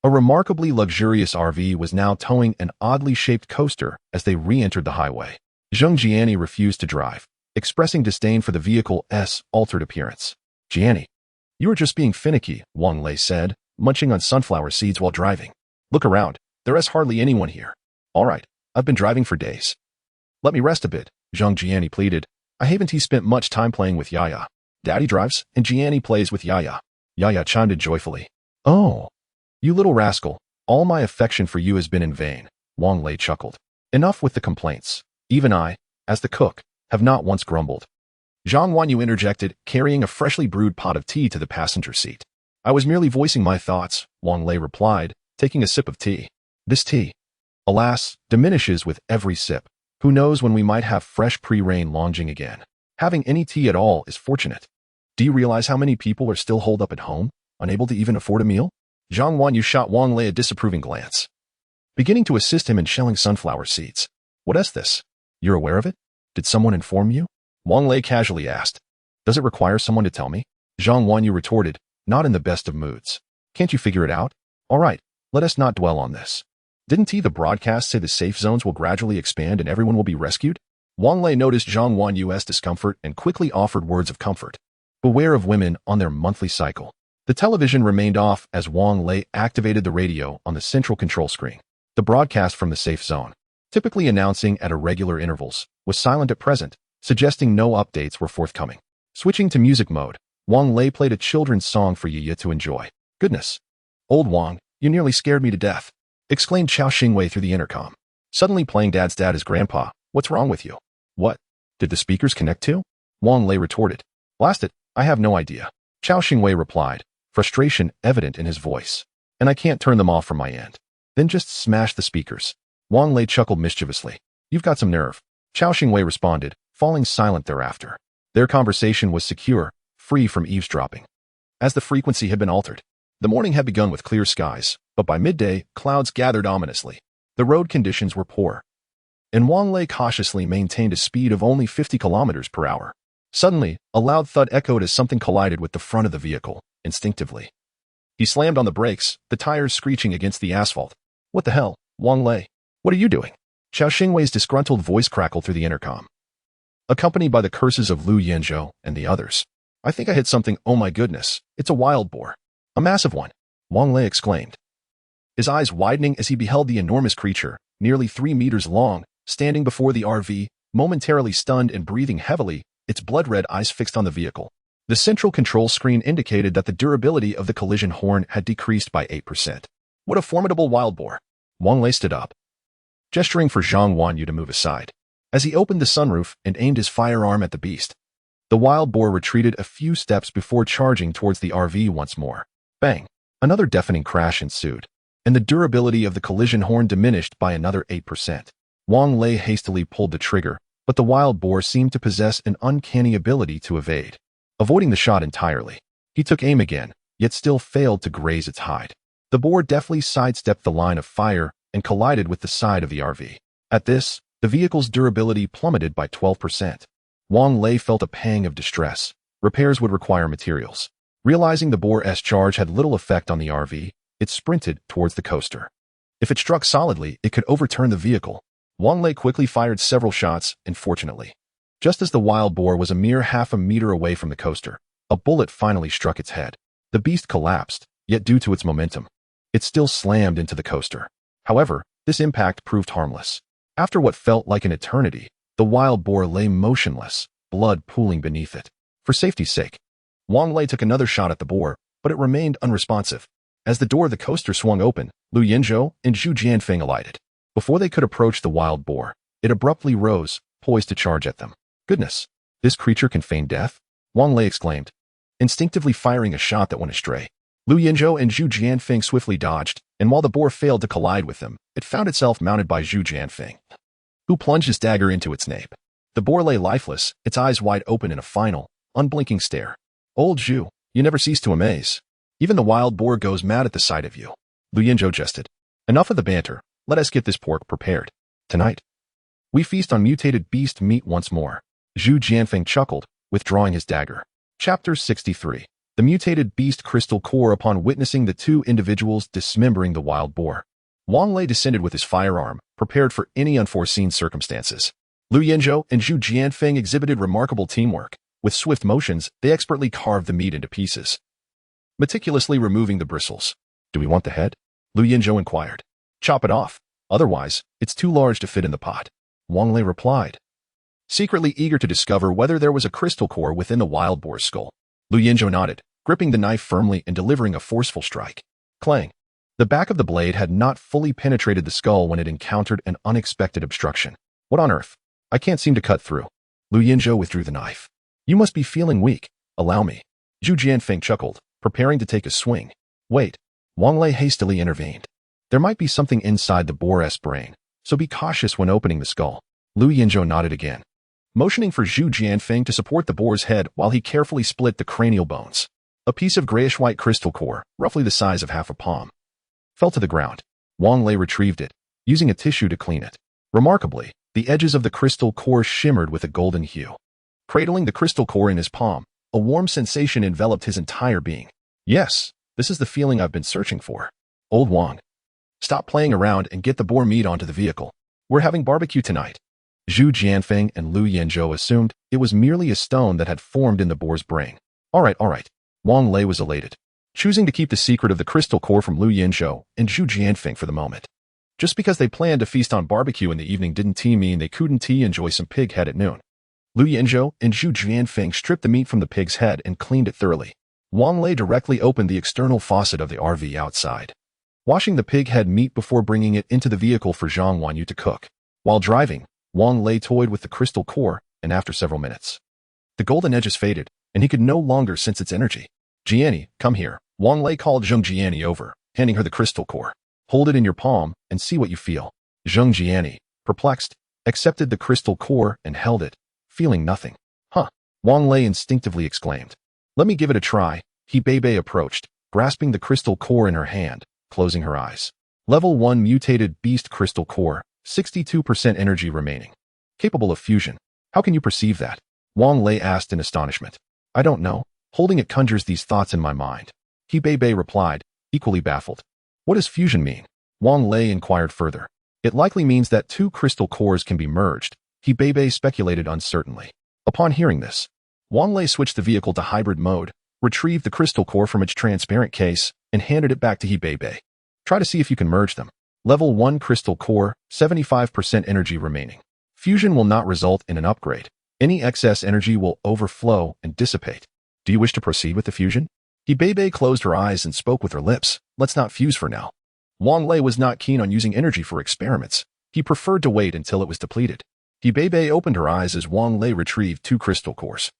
a remarkably luxurious RV was now towing an oddly shaped coaster as they re-entered the highway. Zheng Jiani refused to drive, expressing disdain for the vehicle's altered appearance. Jiani, you are just being finicky, Wang Lei said, munching on sunflower seeds while driving. Look around. There is hardly anyone here. All right, I've been driving for days. Let me rest a bit, Zheng Jiani pleaded. I haven't spent much time playing with Yaya. Daddy drives, and Jiani plays with Yaya. Yaya chimed in joyfully. Oh, you little rascal, all my affection for you has been in vain, Wang Lei chuckled. Enough with the complaints. Even I, as the cook, have not once grumbled. Zhang Wanyu interjected, carrying a freshly brewed pot of tea to the passenger seat. I was merely voicing my thoughts, Wang Lei replied, taking a sip of tea. This tea, alas, diminishes with every sip. Who knows when we might have fresh pre-rain longing again. Having any tea at all is fortunate. Do you realize how many people are still holed up at home, unable to even afford a meal? Zhang Wanyu shot Wang Lei a disapproving glance, beginning to assist him in shelling sunflower seeds. What is this? You're aware of it? Did someone inform you? Wang Lei casually asked. Does it require someone to tell me? Zhang Wanyu retorted, not in the best of moods. Can't you figure it out? All right, let us not dwell on this. Didn't the broadcast say the safe zones will gradually expand and everyone will be rescued? Wang Lei noticed Zhang Wanyu's discomfort and quickly offered words of comfort. Beware of women on their monthly cycle. The television remained off as Wang Lei activated the radio on the central control screen. The broadcast from the safe zone, typically announcing at irregular intervals, was silent at present, suggesting no updates were forthcoming. Switching to music mode, Wang Lei played a children's song for Yiya to enjoy. Goodness. Old Wang, you nearly scared me to death, exclaimed Chao Xingwei through the intercom. Suddenly playing Dad's dad as Grandpa. What's wrong with you? What? Did the speakers connect to? Wang Lei retorted. Blast it, I have no idea. Chao Xingwei replied, frustration evident in his voice. And I can't turn them off from my end. Then just smash the speakers. Wang Lei chuckled mischievously. You've got some nerve. Chao Xingwei responded, falling silent thereafter. Their conversation was secure, free from eavesdropping. As the frequency had been altered, the morning had begun with clear skies, but by midday, clouds gathered ominously. The road conditions were poor, and Wang Lei cautiously maintained a speed of only 50 kilometers per hour. Suddenly, a loud thud echoed as something collided with the front of the vehicle, instinctively. He slammed on the brakes, the tires screeching against the asphalt. What the hell, Wang Lei? What are you doing? Chao Xingwei's disgruntled voice crackled through the intercom, accompanied by the curses of Lu Yanzhou and the others. I think I hit something. Oh my goodness, it's a wild boar. A massive one, Wang Lei exclaimed, his eyes widening as he beheld the enormous creature, nearly 3 meters long, standing before the RV, momentarily stunned and breathing heavily, its blood-red eyes fixed on the vehicle. The central control screen indicated that the durability of the collision horn had decreased by 8%. What a formidable wild boar! Wang Lei stood up, gesturing for Zhang Wanyu to move aside. As he opened the sunroof and aimed his firearm at the beast, the wild boar retreated a few steps before charging towards the RV once more. Bang! Another deafening crash ensued, and the durability of the collision horn diminished by another 8%. Wang Lei hastily pulled the trigger, but the wild boar seemed to possess an uncanny ability to evade. Avoiding the shot entirely, he took aim again, yet still failed to graze its hide. The boar deftly sidestepped the line of fire and collided with the side of the RV. At this, the vehicle's durability plummeted by 12%. Wang Lei felt a pang of distress. Repairs would require materials. Realizing the boar's charge had little effect on the RV, it sprinted towards the coaster. If it struck solidly, it could overturn the vehicle. Wang Lei quickly fired several shots, and fortunately, just as the wild boar was a mere half a meter away from the coaster, A bullet finally struck its head. The beast collapsed, yet due to its momentum, it still slammed into the coaster. However, this impact proved harmless. After what felt like an eternity, the wild boar lay motionless, blood pooling beneath it. For safety's sake, Wang Lei took another shot at the boar, but it remained unresponsive. As the door of the coaster swung open, Lu Yinzhou and Zhu Jianfeng alighted. Before they could approach the wild boar, it abruptly rose, poised to charge at them. Goodness, this creature can feign death? Wang Lei exclaimed, instinctively firing a shot that went astray. Lu Yinzhou and Zhu Jianfeng swiftly dodged, and while the boar failed to collide with them, it found itself mounted by Zhu Jianfeng, who plunged his dagger into its nape. The boar lay lifeless, its eyes wide open in a final, unblinking stare. Old Zhu, you never cease to amaze. Even the wild boar goes mad at the sight of you. Lu Yinzhou jested. Enough of the banter, let us get this pork prepared. Tonight, we feast on mutated beast meat once more. Zhu Jianfeng chuckled, withdrawing his dagger. Chapter 63. The mutated beast crystal core. Upon witnessing the two individuals dismembering the wild boar, Wang Lei descended with his firearm, prepared for any unforeseen circumstances. Lu Yinzhou and Zhu Jianfeng exhibited remarkable teamwork. With swift motions, they expertly carved the meat into pieces, meticulously removing the bristles. Do we want the head? Lu Yinzhou inquired. Chop it off. Otherwise, it's too large to fit in the pot. Wang Lei replied, secretly eager to discover whether there was a crystal core within the wild boar's skull. Lu Yinzhou nodded, gripping the knife firmly and delivering a forceful strike. Clang. The back of the blade had not fully penetrated the skull when it encountered an unexpected obstruction. What on earth? I can't seem to cut through. Lu Yinzhou withdrew the knife. You must be feeling weak. Allow me. Zhu Jianfeng chuckled, preparing to take a swing. Wait. Wang Lei hastily intervened. There might be something inside the boar's brain, so be cautious when opening the skull. Lu Yinzhou nodded again, motioning for Zhu Jianfeng to support the boar's head while he carefully split the cranial bones. A piece of grayish-white crystal core, roughly the size of half a palm, fell to the ground. Wang Lei retrieved it, using a tissue to clean it. Remarkably, the edges of the crystal core shimmered with a golden hue. Cradling the crystal core in his palm, a warm sensation enveloped his entire being. Yes, this is the feeling I've been searching for. Old Wang, stop playing around and get the boar meat onto the vehicle. We're having barbecue tonight. Zhu Jianfeng and Lu Yinzhou assumed it was merely a stone that had formed in the boar's brain. All right. Wang Lei was elated, choosing to keep the secret of the crystal core from Lu Yinzhou and Zhu Jianfeng for the moment. Just because they planned to feast on barbecue in the evening didn't mean they couldn't enjoy some pig head at noon. Lu Yinzhou and Zhu Jianfeng stripped the meat from the pig's head and cleaned it thoroughly. Wang Lei directly opened the external faucet of the RV outside, washing the pig head meat before bringing it into the vehicle for Zhang Wanyu to cook. While driving, Wang Lei toyed with the crystal core, and after several minutes, the golden edges faded, and he could no longer sense its energy. Jianni, come here. Wang Lei called Zheng Jianni over, handing her the crystal core. Hold it in your palm and see what you feel. Zheng Jianni, perplexed, accepted the crystal core and held it, feeling nothing. Huh, Wang Lei instinctively exclaimed. Let me give it a try. He Bei approached, grasping the crystal core in her hand, closing her eyes. Level 1 mutated beast crystal core, 62% energy remaining. Capable of fusion. How can you perceive that? Wang Lei asked in astonishment. I don't know. Holding it conjures these thoughts in my mind. He Bei replied, equally baffled. What does fusion mean? Wang Lei inquired further. It likely means that two crystal cores can be merged. He Bei speculated uncertainly. Upon hearing this, Wang Lei switched the vehicle to hybrid mode, retrieved the crystal core from its transparent case, and handed it back to He Bei. Try to see if you can merge them. Level 1 crystal core, 75% energy remaining. Fusion will not result in an upgrade. Any excess energy will overflow and dissipate. Do you wish to proceed with the fusion? He Bei closed her eyes and spoke with her lips. Let's not fuse for now. Wang Lei was not keen on using energy for experiments. He preferred to wait until it was depleted. He Bei opened her eyes as Wang Lei retrieved two crystal cores,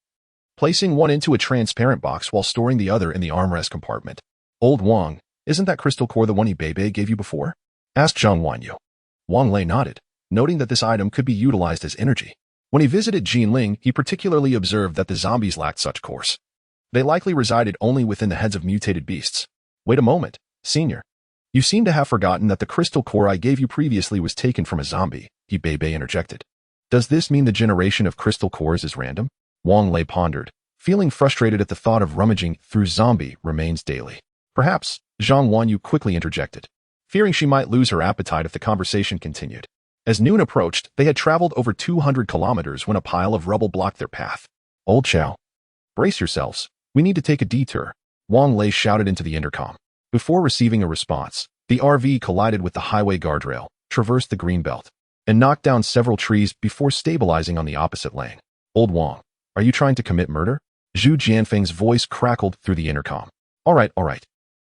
placing one into a transparent box while storing the other in the armrest compartment. Old Wang, isn't that crystal core the one He Bei gave you before? Asked Zhang Wanyu. Wang Lei nodded, noting that this item could be utilized as energy. When he visited Jinling, he particularly observed that the zombies lacked such cores. They likely resided only within the heads of mutated beasts. Wait a moment, Senior. You seem to have forgotten that the crystal core I gave you previously was taken from a zombie, He Bei interjected. Does this mean the generation of crystal cores is random? Wang Lei pondered, feeling frustrated at the thought of rummaging through zombie remains daily. Perhaps, Zhang Wanyu quickly interjected, fearing she might lose her appetite if the conversation continued. As noon approached, they had traveled over 200 kilometers when a pile of rubble blocked their path. Old Chow, brace yourselves. We need to take a detour, Wang Lei shouted into the intercom. Before receiving a response, the RV collided with the highway guardrail, traversed the greenbelt, and knocked down several trees before stabilizing on the opposite lane. Old Wang, are you trying to commit murder? Zhu Jianfeng's voice crackled through the intercom. All right.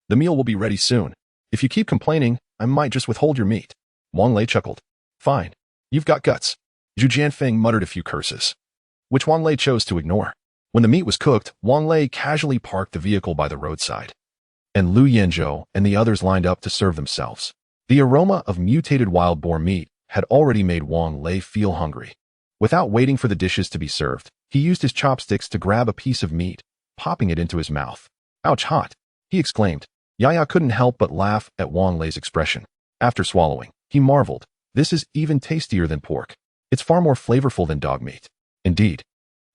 The meal will be ready soon. If you keep complaining, I might just withhold your meat. Wang Lei chuckled. Fine. You've got guts. Zhu Jianfeng muttered a few curses, which Wang Lei chose to ignore. When the meat was cooked, Wang Lei casually parked the vehicle by the roadside, and Lu Yanzhou and the others lined up to serve themselves. The aroma of mutated wild boar meat had already made Wang Lei feel hungry. Without waiting for the dishes to be served, he used his chopsticks to grab a piece of meat, popping it into his mouth. Ouch, hot, he exclaimed. Yaya couldn't help but laugh at Wang Lei's expression. After swallowing, he marveled. This is even tastier than pork. It's far more flavorful than dog meat. Indeed.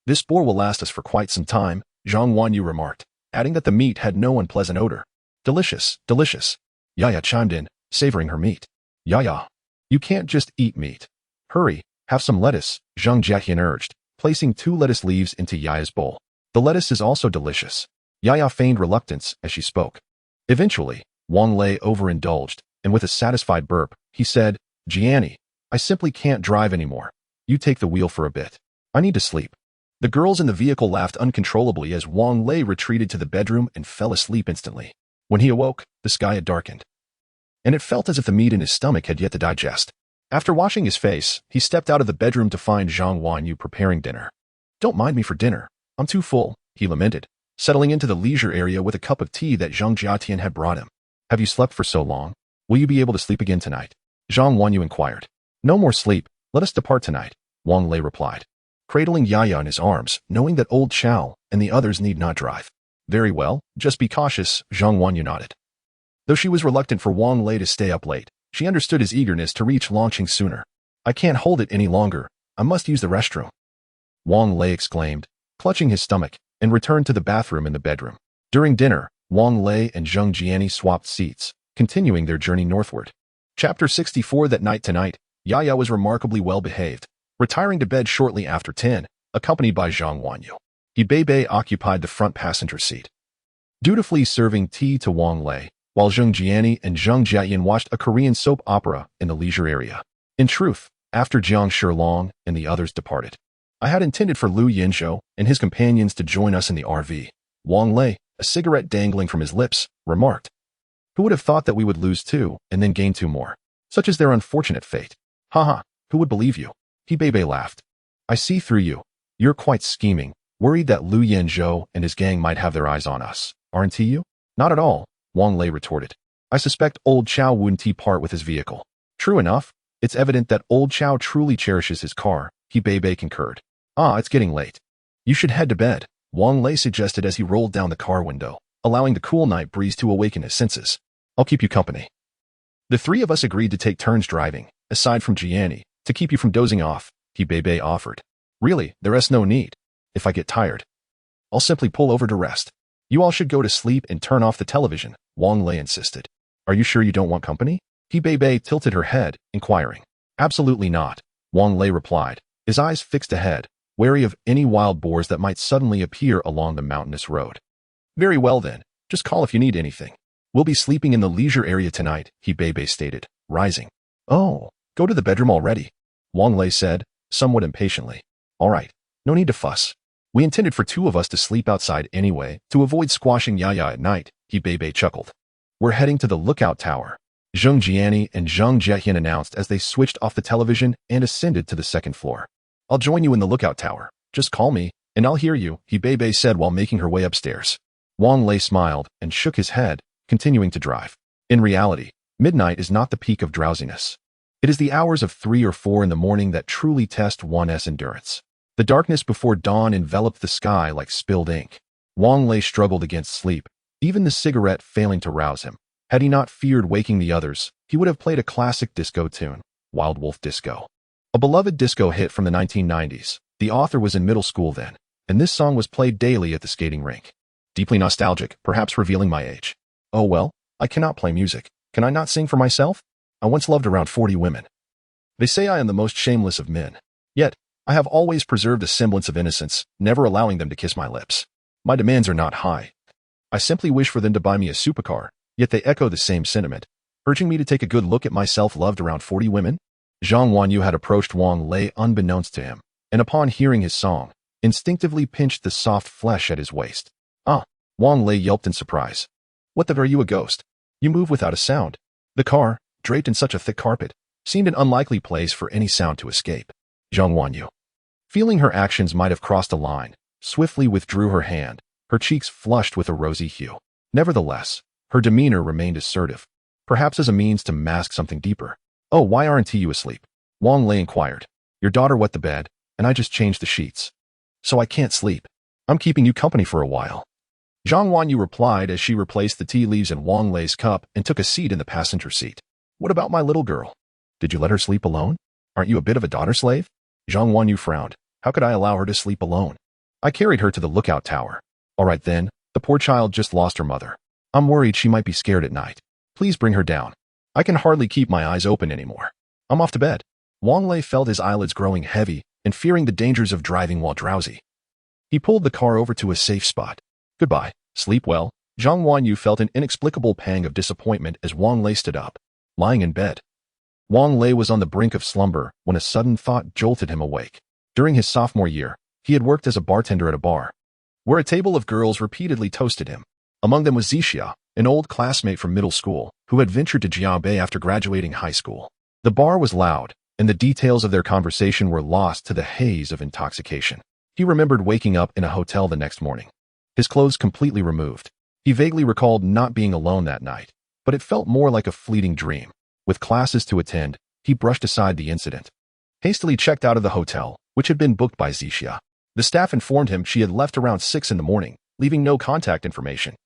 This boar will last us for quite some time, Zhang Wanyu remarked, adding that the meat had no unpleasant odor. Delicious, delicious. Yaya chimed in, savoring her meat. Yaya, you can't just eat meat. Hurry, have some lettuce, Zhang Jiaqian urged, placing 2 lettuce leaves into Yaya's bowl. The lettuce is also delicious. Yaya feigned reluctance as she spoke. Eventually, Wang Lei overindulged, and with a satisfied burp, he said, Jianni, I simply can't drive anymore. You take the wheel for a bit. I need to sleep. The girls in the vehicle laughed uncontrollably as Wang Lei retreated to the bedroom and fell asleep instantly. When he awoke, the sky had darkened, and it felt as if the meat in his stomach had yet to digest. After washing his face, he stepped out of the bedroom to find Zhang Wanyu preparing dinner. Don't mind me for dinner. I'm too full, he lamented, settling into the leisure area with a cup of tea that Zhang Jiatian had brought him. Have you slept for so long? Will you be able to sleep again tonight? Zhang Wanyu inquired. No more sleep. Let us depart tonight, Wang Lei replied, cradling Yaya in his arms, knowing that old Chow and the others need not drive. Very well, just be cautious, Zhang Wanyu nodded. Though she was reluctant for Wang Lei to stay up late, she understood his eagerness to reach Longqing sooner. I can't hold it any longer. I must use the restroom, Wang Lei exclaimed, clutching his stomach, and returned to the bathroom in the bedroom. During dinner, Wang Lei and Zheng Jianni swapped seats, continuing their journey northward. Chapter 64. That night tonight, Yaya was remarkably well behaved, retiring to bed shortly after 10, accompanied by Zhang Wanyu. He Bei occupied the front passenger seat, dutifully serving tea to Wang Lei, while Zheng Jianni and Zheng Jiayan watched a Korean soap opera in the leisure area. In truth, after Jiang Shilong and the others departed, I had intended for Lu Yanzhou and his companions to join us in the RV. Wang Lei, a cigarette dangling from his lips, remarked. Who would have thought that we would lose 2 and then gain 2 more? Such is their unfortunate fate. Haha, who would believe you? He Bei laughed. I see through you. You're quite scheming, worried that Lu Yanzhou and his gang might have their eyes on us, aren't you? Not at all, Wang Lei retorted. I suspect old Chow wouldn't part with his vehicle. True enough, it's evident that old Chow truly cherishes his car, he Bei concurred. Ah, it's getting late. You should head to bed, Wang Lei suggested as he rolled down the car window, allowing the cool night breeze to awaken his senses. I'll keep you company. The 3 of us agreed to take turns driving, aside from Jianni, to keep you from dozing off, he Bei offered. Really, there is no need. If I get tired, I'll simply pull over to rest. You all should go to sleep and turn off the television, Wang Lei insisted. Are you sure you don't want company? He Bei tilted her head, inquiring. Absolutely not, Wang Lei replied, his eyes fixed ahead, wary of any wild boars that might suddenly appear along the mountainous road. Very well then, just call if you need anything. We'll be sleeping in the leisure area tonight, he Bei stated, rising. Oh, go to the bedroom already, Wang Lei said, somewhat impatiently. All right, no need to fuss. We intended for 2 of us to sleep outside anyway, to avoid squashing Yaya at night, he Bei chuckled. We're heading to the lookout tower, Zheng Jianni and Zheng Jiayan announced as they switched off the television and ascended to the 2nd floor. I'll join you in the lookout tower. Just call me, and I'll hear you, he Bei said while making her way upstairs. Wang Lei smiled and shook his head, continuing to drive. In reality, midnight is not the peak of drowsiness. It is the hours of 3 or 4 in the morning that truly test one's endurance. The darkness before dawn enveloped the sky like spilled ink. Wang Lei struggled against sleep, even the cigarette failing to rouse him. Had he not feared waking the others, he would have played a classic disco tune, Wild Wolf Disco. A beloved disco hit from the 1990s. The author was in middle school then, and this song was played daily at the skating rink. Deeply nostalgic, perhaps revealing my age. Oh well, I cannot play music. Can I not sing for myself? I once loved around 40 women. They say I am the most shameless of men. Yet, I have always preserved a semblance of innocence, never allowing them to kiss my lips. My demands are not high. I simply wish for them to buy me a supercar, yet they echo the same sentiment, urging me to take a good look at my self-loved around 40 women. Zhang Wanyu had approached Wang Lei unbeknownst to him, and upon hearing his song, instinctively pinched the soft flesh at his waist. Ah! Wang Lei yelped in surprise. What the are you, a ghost? You move without a sound. The car, draped in such a thick carpet, seemed an unlikely place for any sound to escape. Zhang Wanyu, feeling her actions might have crossed a line, swiftly withdrew her hand, her cheeks flushed with a rosy hue. Nevertheless, her demeanor remained assertive, perhaps as a means to mask something deeper. Oh, why aren't you asleep? Wang Lei inquired. Your daughter wet the bed, and I just changed the sheets. So I can't sleep. I'm keeping you company for a while. Zhang Wanyu replied as she replaced the tea leaves in Wang Lei's cup and took a seat in the passenger seat. What about my little girl? Did you let her sleep alone? Aren't you a bit of a daughter slave? Zhang Wanyu frowned. How could I allow her to sleep alone? I carried her to the lookout tower. All right then, the poor child just lost her mother. I'm worried she might be scared at night. Please bring her down. I can hardly keep my eyes open anymore. I'm off to bed. Wang Lei felt his eyelids growing heavy and fearing the dangers of driving while drowsy. He pulled the car over to a safe spot. Goodbye. Sleep well. Zhang Wanyu felt an inexplicable pang of disappointment as Wang Lei stood up, lying in bed. Wang Lei was on the brink of slumber when a sudden thought jolted him awake. During his sophomore year, he had worked as a bartender at a bar, where a table of girls repeatedly toasted him. Among them was Zixia, an old classmate from middle school, who had ventured to Jiabei after graduating high school. The bar was loud, and the details of their conversation were lost to the haze of intoxication. He remembered waking up in a hotel the next morning, his clothes completely removed. He vaguely recalled not being alone that night, but it felt more like a fleeting dream. With classes to attend, he brushed aside the incident. Hastily checked out of the hotel, which had been booked by Zixia. The staff informed him she had left around 6 in the morning, leaving no contact information.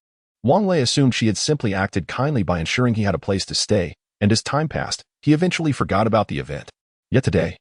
Wang Lei assumed she had simply acted kindly by ensuring he had a place to stay, and as time passed, he eventually forgot about the event. Yet today,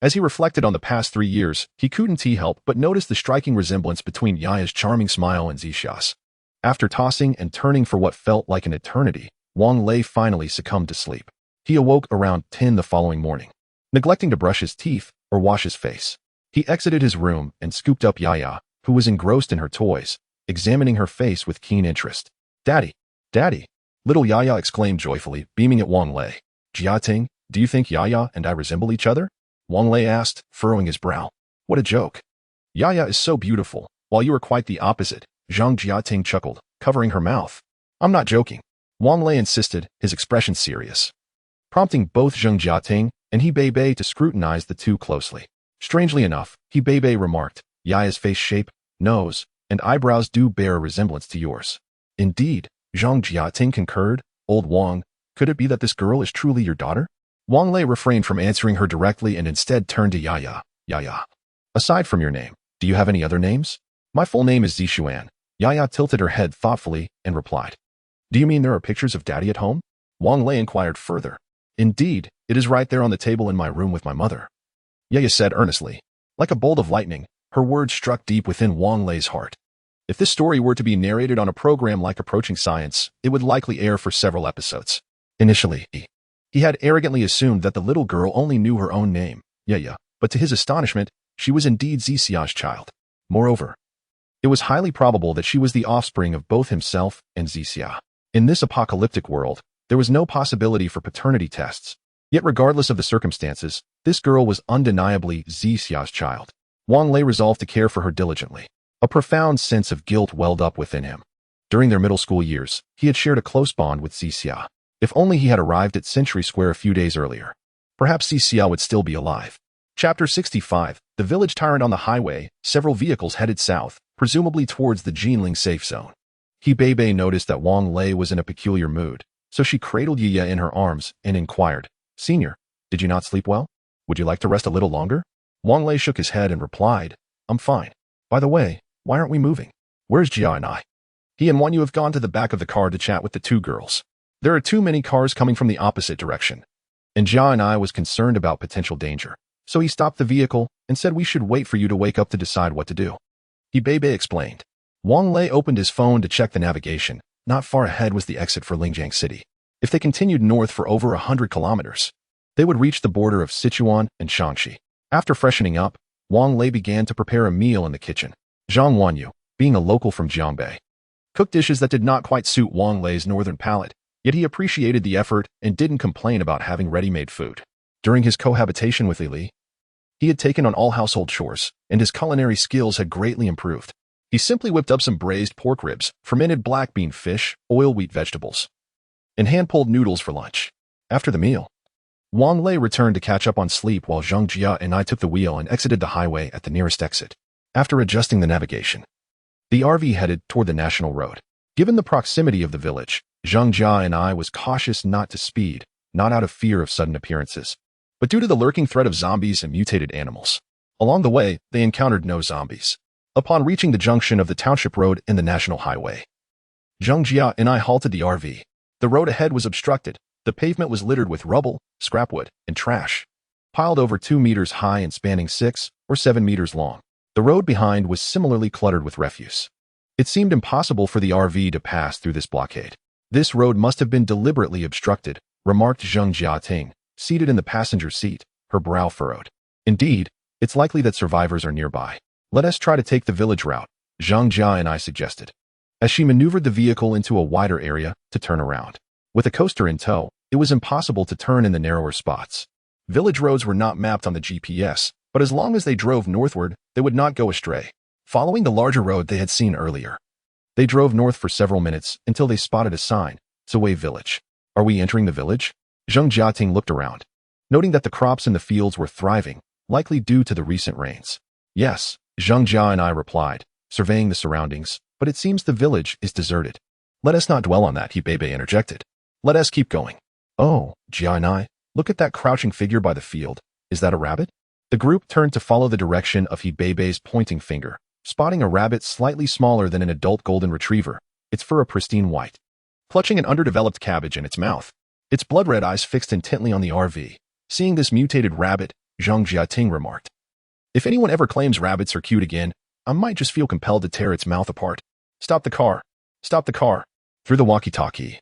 as he reflected on the past 3 years, he couldn't help but notice the striking resemblance between Yaya's charming smile and Zixia's. After tossing and turning for what felt like an eternity, Wang Lei finally succumbed to sleep. He awoke around 10 the following morning, neglecting to brush his teeth or wash his face. He exited his room and scooped up Yaya, who was engrossed in her toys, examining her face with keen interest. Daddy! Daddy! Little Yaya exclaimed joyfully, beaming at Wang Lei. Jiating, do you think Yaya and I resemble each other? Wang Lei asked, furrowing his brow. What a joke. Yaya is so beautiful, while you are quite the opposite, Zhang Jiating chuckled, covering her mouth. I'm not joking. Wang Lei insisted, his expression serious, prompting both Zhang Jiating and He Bei to scrutinize the two closely. Strangely enough, He Bei remarked, Yaya's face shape, nose, and eyebrows do bear a resemblance to yours. Indeed, Zhang Jiating concurred. Old Wang, could it be that this girl is truly your daughter? Wang Lei refrained from answering her directly and instead turned to Yaya. Yaya, aside from your name, do you have any other names? My full name is Zixuan. Yaya tilted her head thoughtfully and replied. Do you mean there are pictures of Daddy at home? Wang Lei inquired further. Indeed, it is right there on the table in my room with my mother. Yaya said earnestly. Like a bolt of lightning, her words struck deep within Wang Lei's heart. If this story were to be narrated on a program like Approaching Science, it would likely air for several episodes. Initially, he had arrogantly assumed that the little girl only knew her own name, Yaya, but to his astonishment, she was indeed Zixia's child. Moreover, it was highly probable that she was the offspring of both himself and Zixia. In this apocalyptic world, there was no possibility for paternity tests. Yet regardless of the circumstances, this girl was undeniably Zixia's child. Wang Lei resolved to care for her diligently. A profound sense of guilt welled up within him. During their middle school years, he had shared a close bond with Zixia. If only he had arrived at Century Square a few days earlier, perhaps Zixia would still be alive. Chapter 65, The Village Tyrant. On the highway, several vehicles headed south, presumably towards the Jinling safe zone. He Bei noticed that Wang Lei was in a peculiar mood, so she cradled Yaya in her arms and inquired, Senior, did you not sleep well? Would you like to rest a little longer? Wang Lei shook his head and replied, I'm fine. By the way, why aren't we moving? Where's Jia and I? He and Wanyu have gone to the back of the car to chat with the two girls. There are too many cars coming from the opposite direction. And Jia and I was concerned about potential danger, so he stopped the vehicle and said we should wait for you to wake up to decide what to do. He Bei explained. Wang Lei opened his phone to check the navigation. Not far ahead was the exit for Linjiang City. If they continued north for over 100 kilometers, they would reach the border of Sichuan and Shaanxi. After freshening up, Wang Lei began to prepare a meal in the kitchen. Zhang Wanyu, being a local from Jiangbei. Cooked dishes that did not quite suit Wang Lei's northern palate, yet he appreciated the effort and didn't complain about having ready-made food. During his cohabitation with Li, he had taken on all household chores, and his culinary skills had greatly improved. He simply whipped up some braised pork ribs, fermented black bean fish, oil-wheat vegetables, and hand-pulled noodles for lunch. After the meal, Wang Lei returned to catch up on sleep while Zhang Jia and I took the wheel and exited the highway at the nearest exit. After adjusting the navigation, the RV headed toward the national road. Given the proximity of the village, Zhang Jia and I was cautious not to speed, not out of fear of sudden appearances, but due to the lurking threat of zombies and mutated animals. Along the way, they encountered no zombies. Upon reaching the junction of the township road and the national highway, Zhang Jia and I halted the RV. The road ahead was obstructed. The pavement was littered with rubble, scrapwood, and trash, piled over 2 meters high and spanning 6 or 7 meters long. The road behind was similarly cluttered with refuse. It seemed impossible for the RV to pass through this blockade. This road must have been deliberately obstructed, remarked Zhang Jiating, seated in the passenger seat, her brow furrowed. Indeed, it's likely that survivors are nearby. Let us try to take the village route, Zhang Jia and I suggested, as she maneuvered the vehicle into a wider area to turn around. With a coaster in tow, it was impossible to turn in the narrower spots. Village roads were not mapped on the GPS, but as long as they drove northward, they would not go astray. Following the larger road they had seen earlier, they drove north for several minutes until they spotted a sign, Zawei Village. Are we entering the village? Zhang Jiating looked around, noting that the crops in the fields were thriving, likely due to the recent rains. Yes, Zhang Jia and I replied, surveying the surroundings, but it seems the village is deserted. Let us not dwell on that, Hebei interjected. Let us keep going. Oh, Jia and I, look at that crouching figure by the field. Is that a rabbit? The group turned to follow the direction of Hebei's pointing finger, spotting a rabbit slightly smaller than an adult golden retriever, its fur a pristine white, clutching an underdeveloped cabbage in its mouth. Its blood-red eyes fixed intently on the RV. Seeing this mutated rabbit, Zhang Jiating remarked, if anyone ever claims rabbits are cute again, I might just feel compelled to tear its mouth apart. Stop the car. Stop the car. Through the walkie-talkie,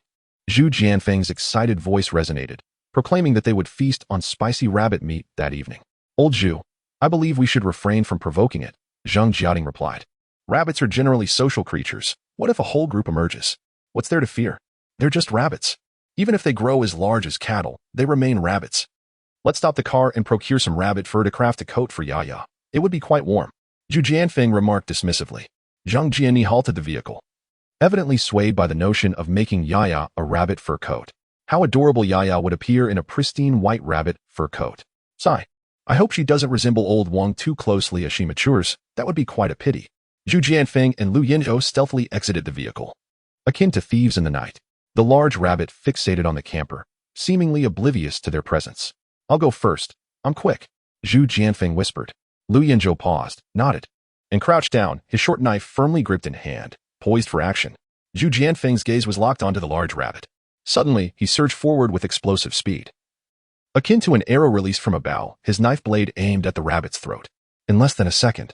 Zhu Jianfeng's excited voice resonated, proclaiming that they would feast on spicy rabbit meat that evening. Old Zhu, I believe we should refrain from provoking it, Zhang Jiating replied. Rabbits are generally social creatures. What if a whole group emerges? What's there to fear? They're just rabbits. Even if they grow as large as cattle, they remain rabbits. Let's stop the car and procure some rabbit fur to craft a coat for Yaya. It would be quite warm. Zhu Jianfeng remarked dismissively. Zhang Jiani halted the vehicle, evidently swayed by the notion of making Yaya a rabbit fur coat. How adorable Yaya would appear in a pristine white rabbit fur coat. Sigh. I hope she doesn't resemble old Wang too closely as she matures. That would be quite a pity. Zhu Jianfeng and Lu Yinzhou stealthily exited the vehicle. Akin to thieves in the night, the large rabbit fixated on the camper, seemingly oblivious to their presence. I'll go first. I'm quick, Zhu Jianfeng whispered. Lu Yinzhou paused, nodded, and crouched down, his short knife firmly gripped in hand, poised for action. Zhu Jianfeng's gaze was locked onto the large rabbit. Suddenly, he surged forward with explosive speed. Akin to an arrow released from a bow, his knife blade aimed at the rabbit's throat. In less than a second,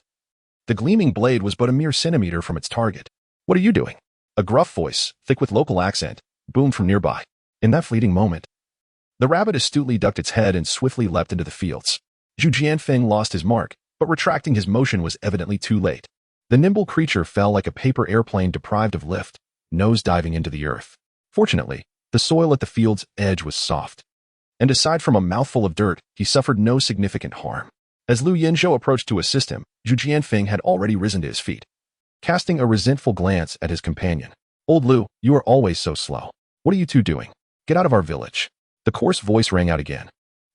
the gleaming blade was but a mere centimeter from its target. What are you doing? A gruff voice, thick with local accent, boomed from nearby. In that fleeting moment, the rabbit astutely ducked its head and swiftly leapt into the fields. Zhu Jianfeng lost his mark, but retracting his motion was evidently too late. The nimble creature fell like a paper airplane deprived of lift, nose diving into the earth. Fortunately, the soil at the field's edge was soft, and aside from a mouthful of dirt, he suffered no significant harm. As Lu Yinzhou approached to assist him, Zhu Jianfeng had already risen to his feet, casting a resentful glance at his companion. Old Lu, you are always so slow. What are you two doing? Get out of our village. The coarse voice rang out again.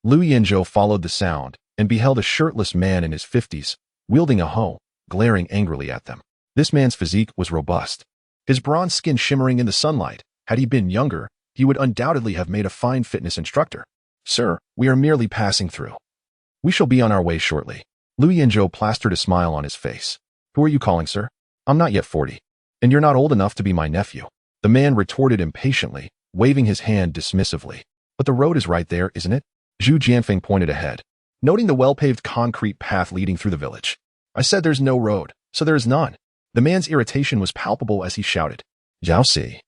Lu Yinzhou followed the sound and beheld a shirtless man in his 50s, wielding a hoe, glaring angrily at them. This man's physique was robust, his bronze skin shimmering in the sunlight. Had he been younger, he would undoubtedly have made a fine fitness instructor. Sir, we are merely passing through. We shall be on our way shortly. Lu Yinzhou plastered a smile on his face. Who are you calling, sir? I'm not yet 40, and you're not old enough to be my nephew. The man retorted impatiently, waving his hand dismissively. But the road is right there, isn't it? Zhu Jianfeng pointed ahead, noting the well-paved concrete path leading through the village. I said there's no road, so there is none. The man's irritation was palpable as he shouted. Zhao Si,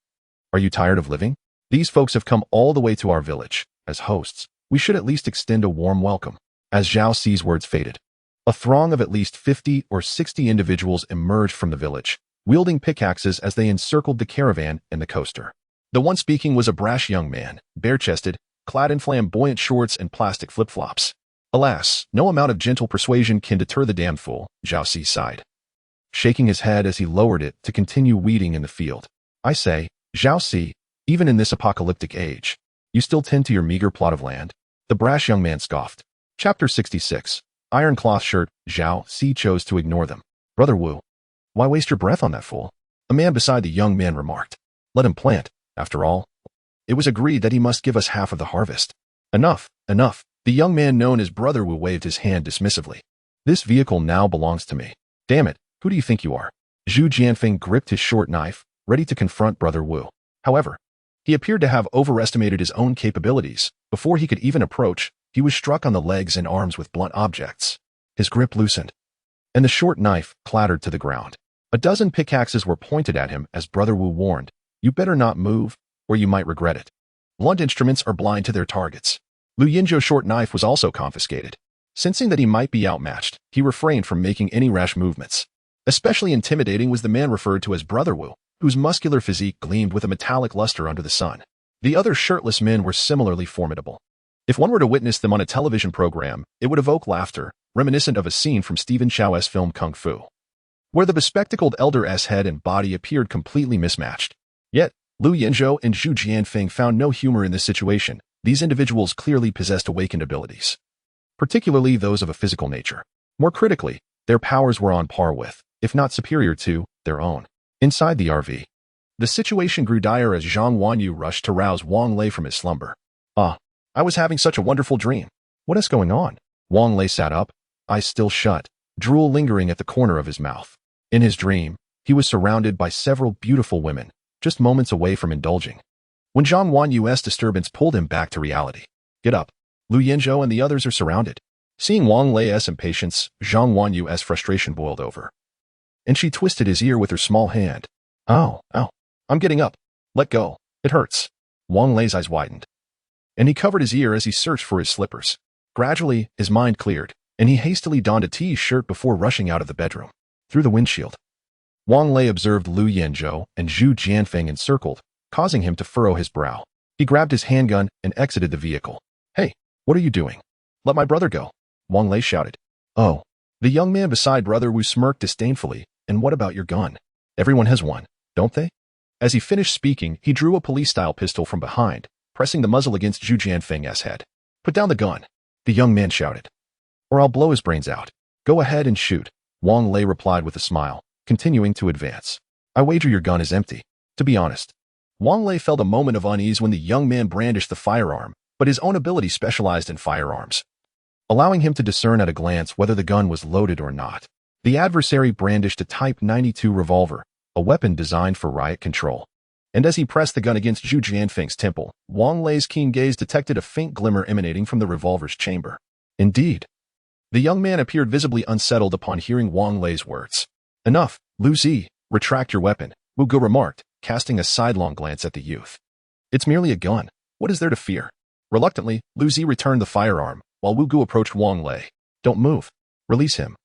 are you tired of living? These folks have come all the way to our village. As hosts, we should at least extend a warm welcome. As Zhao Si's words faded, a throng of at least 50 or 60 individuals emerged from the village, wielding pickaxes as they encircled the caravan and the coaster. The one speaking was a brash young man, bare-chested, clad in flamboyant shorts and plastic flip-flops. Alas, no amount of gentle persuasion can deter the damned fool, Zhao Si sighed, shaking his head as he lowered it to continue weeding in the field. I say, Zhao Si, even in this apocalyptic age, you still tend to your meager plot of land? The brash young man scoffed. Chapter 66. Iron cloth shirt. Zhao Si chose to ignore them. Brother Wu, why waste your breath on that fool? A man beside the young man remarked. Let him plant. After all, it was agreed that he must give us half of the harvest. Enough, enough. The young man known as Brother Wu waved his hand dismissively. This vehicle now belongs to me. Damn it, who do you think you are? Zhu Jianfeng gripped his short knife, ready to confront Brother Wu. However, he appeared to have overestimated his own capabilities. Before he could even approach, he was struck on the legs and arms with blunt objects. His grip loosened, and the short knife clattered to the ground. A dozen pickaxes were pointed at him as Brother Wu warned, you better not move, or you might regret it. Blunt instruments are blind to their targets. Lu Yinzhou's short knife was also confiscated. Sensing that he might be outmatched, he refrained from making any rash movements. Especially intimidating was the man referred to as Brother Wu, whose muscular physique gleamed with a metallic luster under the sun. The other shirtless men were similarly formidable. If one were to witness them on a television program, it would evoke laughter, reminiscent of a scene from Stephen Chow's film Kung Fu, where the bespectacled elder's head and body appeared completely mismatched. Yet, Lu Yinzhou and Zhu Jianfeng found no humor in this situation. These individuals clearly possessed awakened abilities, particularly those of a physical nature. More critically, their powers were on par with, if not superior to, their own. Inside the RV, the situation grew dire as Zhang Wanyu rushed to rouse Wang Lei from his slumber. Ah, I was having such a wonderful dream. What is going on? Wang Lei sat up, eyes still shut, drool lingering at the corner of his mouth. In his dream, he was surrounded by several beautiful women, just moments away from indulging, when Zhang Wanyu's disturbance pulled him back to reality. Get up. Lu Yinzhou and the others are surrounded. Seeing Wang Lei's impatience, Zhang Wanyu's frustration boiled over, and she twisted his ear with her small hand. Ow, ow. I'm getting up. Let go. It hurts. Wang Lei's eyes widened, and he covered his ear as he searched for his slippers. Gradually, his mind cleared, and he hastily donned a T-shirt before rushing out of the bedroom. Through the windshield, Wang Lei observed Lu Yinzhou and Zhu Jianfeng encircled, causing him to furrow his brow. He grabbed his handgun and exited the vehicle. Hey, what are you doing? Let my brother go, Wang Lei shouted. Oh. The young man beside Brother Wu smirked disdainfully. And what about your gun? Everyone has one, don't they? As he finished speaking, he drew a police-style pistol from behind, pressing the muzzle against Zhu Jianfeng's head. Put down the gun, the young man shouted, or I'll blow his brains out. Go ahead and shoot, Wang Lei replied with a smile, continuing to advance. I wager your gun is empty. To be honest, Wang Lei felt a moment of unease when the young man brandished the firearm, but his own ability specialized in firearms, allowing him to discern at a glance whether the gun was loaded or not. The adversary brandished a Type 92 revolver, a weapon designed for riot control. And as he pressed the gun against Zhu Jianfeng's temple, Wang Lei's keen gaze detected a faint glimmer emanating from the revolver's chamber. Indeed. The young man appeared visibly unsettled upon hearing Wang Lei's words. Enough, Lu Zi, retract your weapon, Wu Ge remarked, casting a sidelong glance at the youth. It's merely a gun. What is there to fear? Reluctantly, Lu Zi returned the firearm, while Wu Ge approached Wang Lei. Don't move. Release him,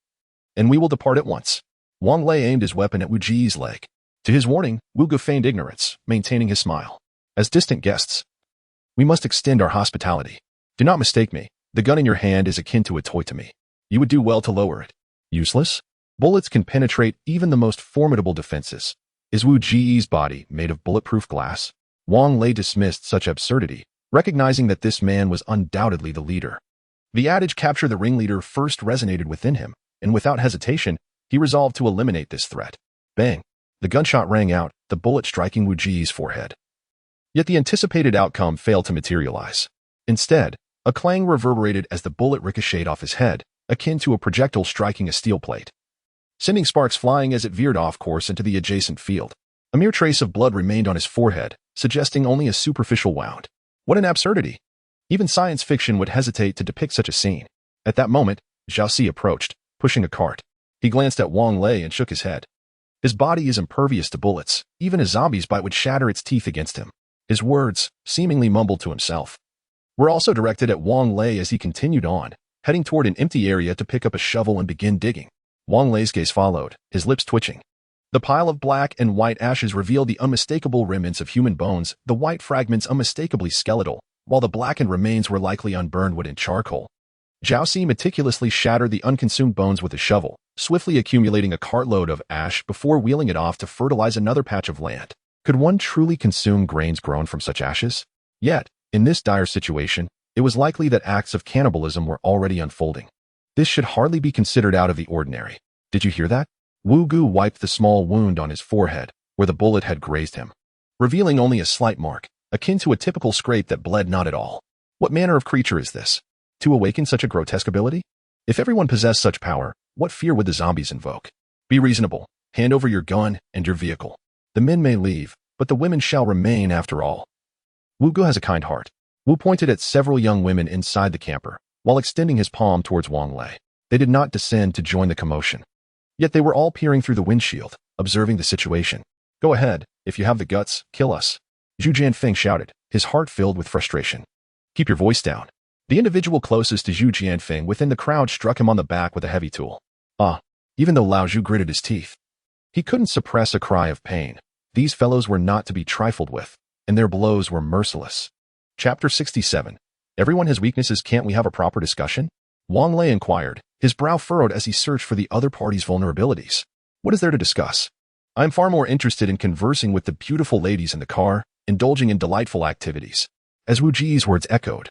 and we will depart at once. Wang Lei aimed his weapon at Wu Ji's leg. To his warning, Wu Ge feigned ignorance, maintaining his smile. As distant guests, we must extend our hospitality. Do not mistake me. The gun in your hand is akin to a toy to me. You would do well to lower it. Useless? Bullets can penetrate even the most formidable defenses. Is Wu Ji's body made of bulletproof glass? Wang Lei dismissed such absurdity, recognizing that this man was undoubtedly the leader. The adage capture the ringleader first resonated within him, and without hesitation, he resolved to eliminate this threat. Bang! The gunshot rang out, the bullet striking Wu Ji's forehead. Yet the anticipated outcome failed to materialize. Instead, a clang reverberated as the bullet ricocheted off his head, akin to a projectile striking a steel plate, sending sparks flying as it veered off course into the adjacent field. A mere trace of blood remained on his forehead, suggesting only a superficial wound. What an absurdity! Even science fiction would hesitate to depict such a scene. At that moment, Zhao Si approached, pushing a cart. He glanced at Wang Lei and shook his head. His body is impervious to bullets. Even a zombie's bite would shatter its teeth against him. His words, seemingly mumbled to himself, were also directed at Wang Lei as he continued on, heading toward an empty area to pick up a shovel and begin digging. Wang Lei's gaze followed, his lips twitching. The pile of black and white ashes revealed the unmistakable remnants of human bones, the white fragments unmistakably skeletal, while the blackened remains were likely unburned wood and charcoal. Zhao Si meticulously shattered the unconsumed bones with a shovel, swiftly accumulating a cartload of ash before wheeling it off to fertilize another patch of land. Could one truly consume grains grown from such ashes? Yet, in this dire situation, it was likely that acts of cannibalism were already unfolding. This should hardly be considered out of the ordinary. Did you hear that? Wu Gu wiped the small wound on his forehead, where the bullet had grazed him, revealing only a slight mark, akin to a typical scrape that bled not at all. What manner of creature is this? To awaken such a grotesque ability? If everyone possessed such power, what fear would the zombies invoke? Be reasonable. Hand over your gun and your vehicle. The men may leave, but the women shall remain after all. Wu Gu has a kind heart. Wu pointed at several young women inside the camper, while extending his palm towards Wang Lei. They did not descend to join the commotion. Yet they were all peering through the windshield, observing the situation. Go ahead, if you have the guts, kill us. Zhu Jianfeng shouted, his heart filled with frustration. Keep your voice down. The individual closest to Zhu Jianfeng within the crowd struck him on the back with a heavy tool. Even though Lao Zhu gritted his teeth. He couldn't suppress a cry of pain. These fellows were not to be trifled with, and their blows were merciless. Chapter 67. Everyone has weaknesses, can't we have a proper discussion? Wang Lei inquired, his brow furrowed as he searched for the other party's vulnerabilities. What is there to discuss? I am far more interested in conversing with the beautiful ladies in the car, indulging in delightful activities. As Wu Ji's words echoed,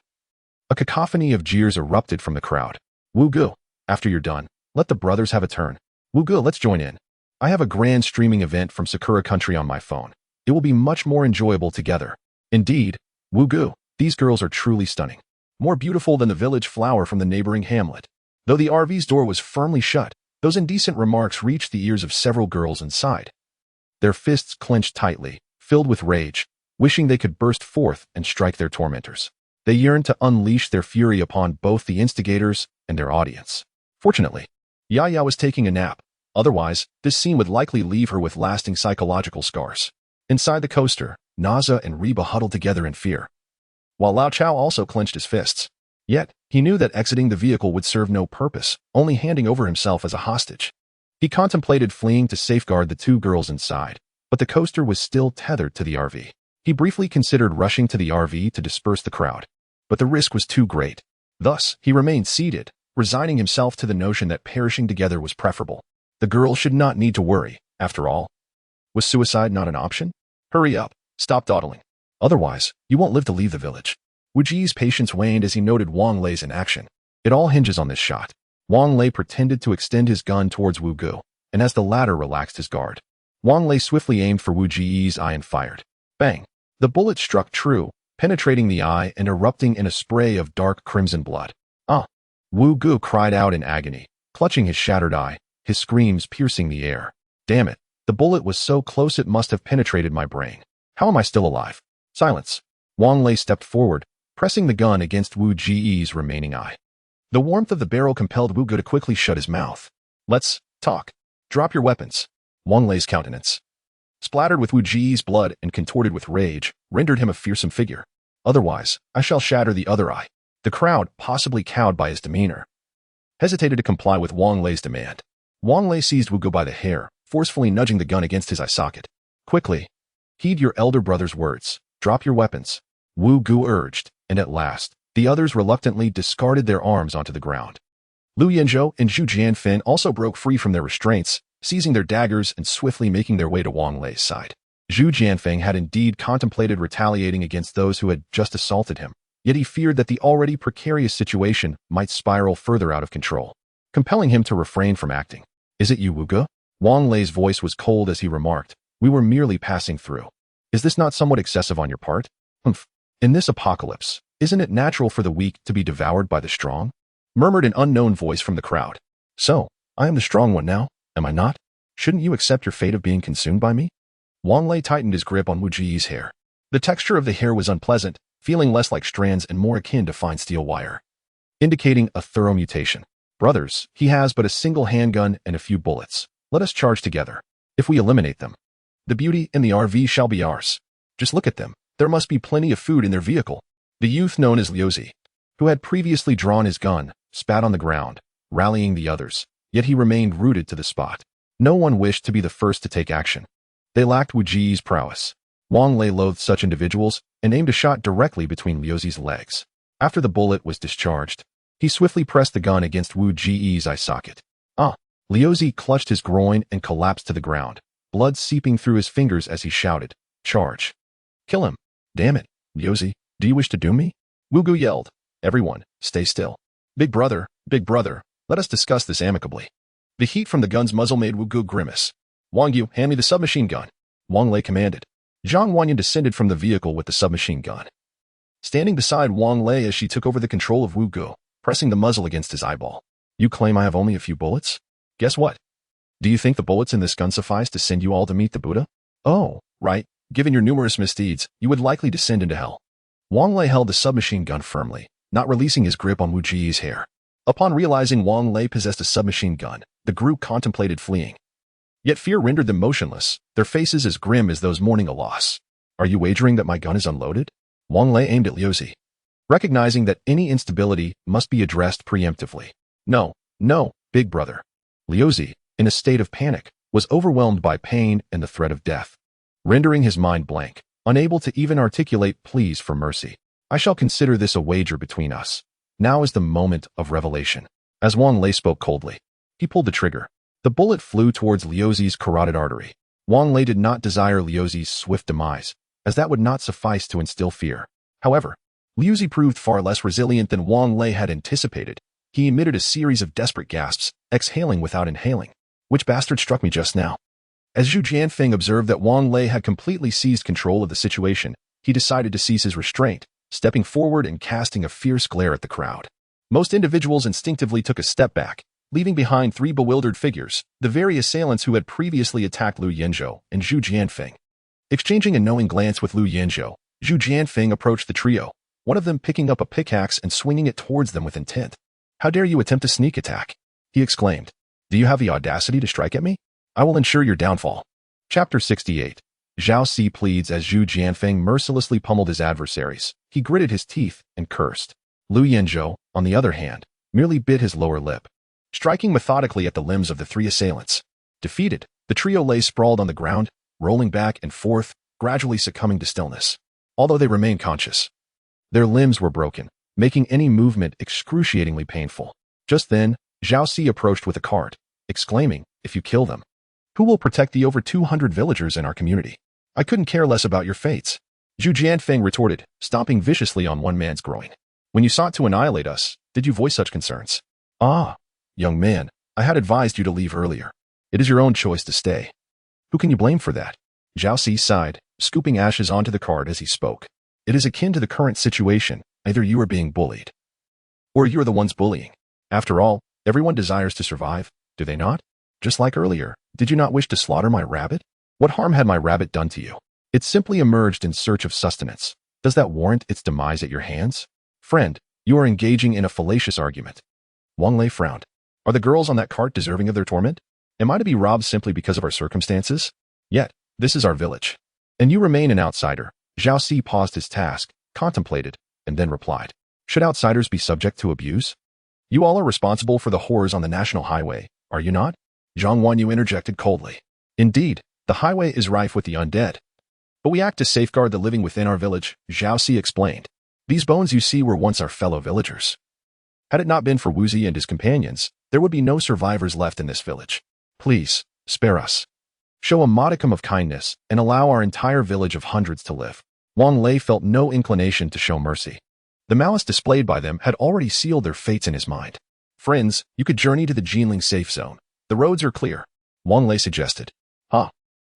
a cacophony of jeers erupted from the crowd. Wu Gu, after you're done, let the brothers have a turn. Wu Gu, let's join in. I have a grand streaming event from Sakura Country on my phone. It will be much more enjoyable together. Indeed, Wu Gu, these girls are truly stunning. More beautiful than the village flower from the neighboring hamlet. Though the RV's door was firmly shut, those indecent remarks reached the ears of several girls inside. Their fists clenched tightly, filled with rage, wishing they could burst forth and strike their tormentors. They yearned to unleash their fury upon both the instigators and their audience. Fortunately, Yaya was taking a nap. Otherwise, this scene would likely leave her with lasting psychological scars. Inside the coaster, Naza and Reba huddled together in fear, while Lao Chao also clenched his fists. Yet, he knew that exiting the vehicle would serve no purpose, only handing over himself as a hostage. He contemplated fleeing to safeguard the two girls inside, but the coaster was still tethered to the RV. He briefly considered rushing to the RV to disperse the crowd, but the risk was too great. Thus, he remained seated, resigning himself to the notion that perishing together was preferable. The girls should not need to worry, after all. Was suicide not an option? Hurry up, stop dawdling. Otherwise, you won't live to leave the village. Wu Ji's patience waned as he noted Wang Lei's inaction. It all hinges on this shot. Wang Lei pretended to extend his gun towards Wu Gu, and as the latter relaxed his guard, Wang Lei swiftly aimed for Wu Ji's eye and fired. Bang! The bullet struck true, penetrating the eye and erupting in a spray of dark crimson blood. Wu Gu cried out in agony, clutching his shattered eye, his screams piercing the air. Damn it! The bullet was so close it must have penetrated my brain. How am I still alive? Silence. Wang Lei stepped forward, pressing the gun against Wu Ji's remaining eye. The warmth of the barrel compelled Wu Gu to quickly shut his mouth. Let's talk. Drop your weapons. Wang Lei's countenance, splattered with Wu Ji's blood and contorted with rage, rendered him a fearsome figure. Otherwise, I shall shatter the other eye. The crowd, possibly cowed by his demeanor, hesitated to comply with Wang Lei's demand. Wang Lei seized Wu Gu by the hair, forcefully nudging the gun against his eye socket. Quickly, heed your elder brother's words. Drop your weapons. Wu Gu urged, and at last, the others reluctantly discarded their arms onto the ground. Lu Yanzhou and Zhu Jianfen also broke free from their restraints, seizing their daggers and swiftly making their way to Wang Lei's side. Zhu Jianfeng had indeed contemplated retaliating against those who had just assaulted him, yet he feared that the already precarious situation might spiral further out of control, compelling him to refrain from acting. Is it you, Wu Gu? Wang Lei's voice was cold as he remarked, we were merely passing through. Is this not somewhat excessive on your part? Humph. In this apocalypse, isn't it natural for the weak to be devoured by the strong? Murmured an unknown voice from the crowd. So, I am the strong one now, am I not? Shouldn't you accept your fate of being consumed by me? Wang Lei tightened his grip on Wu Ji's hair. The texture of the hair was unpleasant, feeling less like strands and more akin to fine steel wire, indicating a thorough mutation. Brothers, he has but a single handgun and a few bullets. Let us charge together. If we eliminate them, the beauty in the RV shall be ours. Just look at them. There must be plenty of food in their vehicle. The youth known as Liuzi, who had previously drawn his gun, spat on the ground, rallying the others, yet he remained rooted to the spot. No one wished to be the first to take action. They lacked Wu Ji's prowess. Wang Lei loathed such individuals and aimed a shot directly between Liu Zi's legs. After the bullet was discharged, he swiftly pressed the gun against Wu Ji's eye socket. Liu Zi clutched his groin and collapsed to the ground, blood seeping through his fingers as he shouted, "Charge! Kill him! Damn it, Liu Zi, do you wish to doom me?" Wu Gu yelled, "Everyone, stay still. Big brother, let us discuss this amicably." The heat from the gun's muzzle made Wu Gu grimace. "Wang Yu, hand me the submachine gun," Wang Lei commanded. Zhang Wanyan descended from the vehicle with the submachine gun, standing beside Wang Lei as she took over the control of Wu Gu, pressing the muzzle against his eyeball. "You claim I have only a few bullets? Guess what? Do you think the bullets in this gun suffice to send you all to meet the Buddha? Oh, right, given your numerous misdeeds, you would likely descend into hell." Wang Lei held the submachine gun firmly, not releasing his grip on Wu Ji's hair. Upon realizing Wang Lei possessed a submachine gun, the group contemplated fleeing. Yet fear rendered them motionless, their faces as grim as those mourning a loss. "Are you wagering that my gun is unloaded?" Wang Lei aimed at Liu Zi, recognizing that any instability must be addressed preemptively. No, big brother." Liu Zi, in a state of panic, was overwhelmed by pain and the threat of death, rendering his mind blank, unable to even articulate pleas for mercy. "I shall consider this a wager between us. Now is the moment of revelation." As Wang Lei spoke coldly, he pulled the trigger. The bullet flew towards Liu Zi's carotid artery. Wang Lei did not desire Liu Zi's swift demise, as that would not suffice to instill fear. However, Liu Zi proved far less resilient than Wang Lei had anticipated. He emitted a series of desperate gasps, exhaling without inhaling. "Which bastard struck me just now?" As Zhu Jianfeng observed that Wang Lei had completely seized control of the situation, he decided to seize his restraint, stepping forward and casting a fierce glare at the crowd. Most individuals instinctively took a step back, leaving behind three bewildered figures, the very assailants who had previously attacked Liu Yanzhou and Zhu Jianfeng. Exchanging a knowing glance with Liu Yanzhou, Zhu Jianfeng approached the trio, one of them picking up a pickaxe and swinging it towards them with intent. "How dare you attempt a sneak attack?" he exclaimed. "Do you have the audacity to strike at me? I will ensure your downfall." Chapter 68. Zhao Si pleads. As Zhu Jianfeng mercilessly pummeled his adversaries, he gritted his teeth and cursed. Liu Yanzhou, on the other hand, merely bit his lower lip, striking methodically at the limbs of the three assailants. Defeated, the trio lay sprawled on the ground, rolling back and forth, gradually succumbing to stillness. Although they remained conscious, their limbs were broken, making any movement excruciatingly painful. Just then, Zhao Si approached with a cart, exclaiming, "If you kill them, who will protect the over 200 villagers in our community? I couldn't care less about your fates." Zhu Jianfeng retorted, stomping viciously on one man's groin. "When you sought to annihilate us, did you voice such concerns? Ah, young man, I had advised you to leave earlier. It is your own choice to stay. Who can you blame for that?" Zhao Si sighed, scooping ashes onto the cart as he spoke. "It is akin to the current situation. Either you are being bullied, or you are the ones bullying. After all, everyone desires to survive, do they not? Just like earlier, did you not wish to slaughter my rabbit? What harm had my rabbit done to you? It simply emerged in search of sustenance. Does that warrant its demise at your hands? Friend, you are engaging in a fallacious argument." Wang Lei frowned. "Are the girls on that cart deserving of their torment? Am I to be robbed simply because of our circumstances? Yet, this is our village, and you remain an outsider." Zhao Si paused his task, contemplated, and then replied, "Should outsiders be subject to abuse? You all are responsible for the horrors on the national highway, are you not?" Zhang Wanyu interjected coldly. "Indeed, the highway is rife with the undead. But we act to safeguard the living within our village," Zhao Si explained. "These bones you see were once our fellow villagers. Had it not been for Wu Zi and his companions, there would be no survivors left in this village. Please, spare us. Show a modicum of kindness and allow our entire village of hundreds to live." Wang Lei felt no inclination to show mercy. The malice displayed by them had already sealed their fates in his mind. "Friends, you could journey to the Jinling safe zone. The roads are clear," Wang Lei suggested.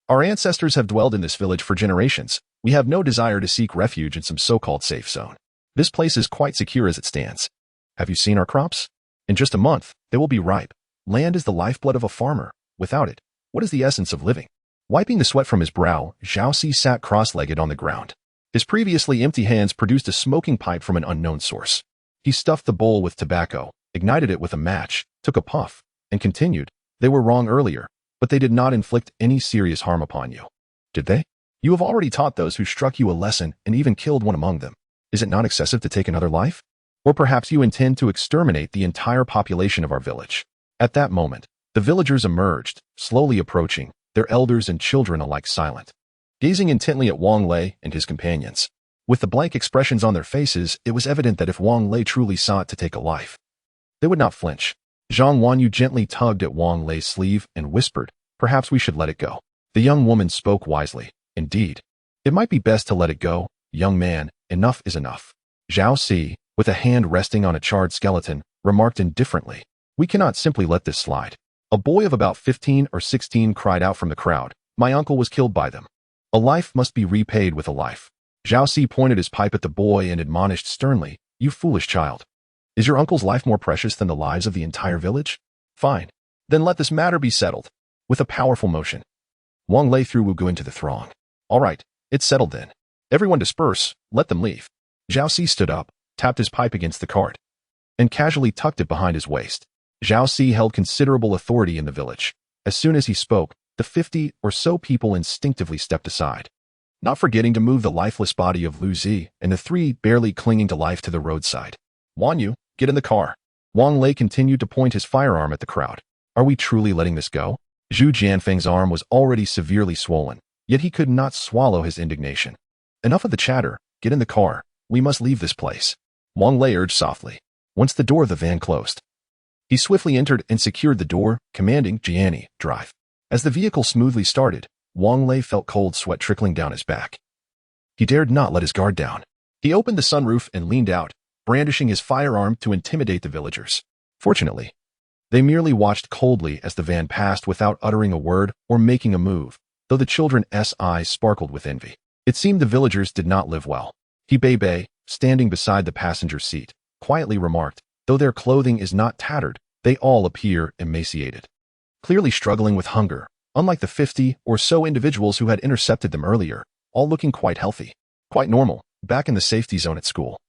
Our ancestors have dwelled in this village for generations. We have no desire to seek refuge in some so-called safe zone. This place is quite secure as it stands. Have you seen our crops? In just a month, they will be ripe. Land is the lifeblood of a farmer. Without it, what is the essence of living?" Wiping the sweat from his brow, Zhao Si sat cross-legged on the ground. His previously empty hands produced a smoking pipe from an unknown source. He stuffed the bowl with tobacco, ignited it with a match, took a puff, and continued, "They were wrong earlier, but they did not inflict any serious harm upon you. Did they? You have already taught those who struck you a lesson and even killed one among them. Is it not excessive to take another life? Or perhaps you intend to exterminate the entire population of our village?" At that moment, The villagers emerged, slowly approaching, their elders and children alike silent, gazing intently at Wang Lei and his companions. With the blank expressions on their faces, it was evident that if Wang Lei truly sought to take a life, they would not flinch. Zhang Wanyu gently tugged at Wang Lei's sleeve and whispered, "Perhaps we should let it go." The young woman spoke wisely. "Indeed, it might be best to let it go, young man. Enough is enough." Zhao Si, with a hand resting on a charred skeleton, remarked indifferently, "We cannot simply let this slide." A boy of about 15 or 16 cried out from the crowd, "My uncle was killed by them. A life must be repaid with a life." Zhao Si pointed his pipe at the boy and admonished sternly, "You foolish child. Is your uncle's life more precious than the lives of the entire village? Fine. Then let this matter be settled." With a powerful motion, Wang Lei threw Wu Gu into the throng. "All right, it's settled then. Everyone disperse, let them leave." Zhao Si stood up, tapped his pipe against the cart, and casually tucked it behind his waist. Zhao Si held considerable authority in the village. As soon as he spoke, the 50 or so people instinctively stepped aside, not forgetting to move the lifeless body of Lu Zi and the 3 barely clinging to life to the roadside. "Wan Yu, get in the car." Wang Lei continued to point his firearm at the crowd. "Are we truly letting this go?" Zhu Jianfeng's arm was already severely swollen, yet he could not swallow his indignation. "Enough of the chatter. Get in the car. We must leave this place." Wang Lei urged softly. Once the door of the van closed, he swiftly entered and secured the door, commanding, "Jiani, drive." As the vehicle smoothly started, Wang Lei felt cold sweat trickling down his back. He dared not let his guard down. He opened the sunroof and leaned out, brandishing his firearm to intimidate the villagers. Fortunately, they merely watched coldly as the van passed without uttering a word or making a move, though the children's eyes sparkled with envy. It seemed the villagers did not live well. He Bei, standing beside the passenger seat, quietly remarked, "Though their clothing is not tattered, they all appear emaciated, clearly struggling with hunger, unlike the 50 or so individuals who had intercepted them earlier, all looking quite healthy, quite normal, back in the safety zone at school."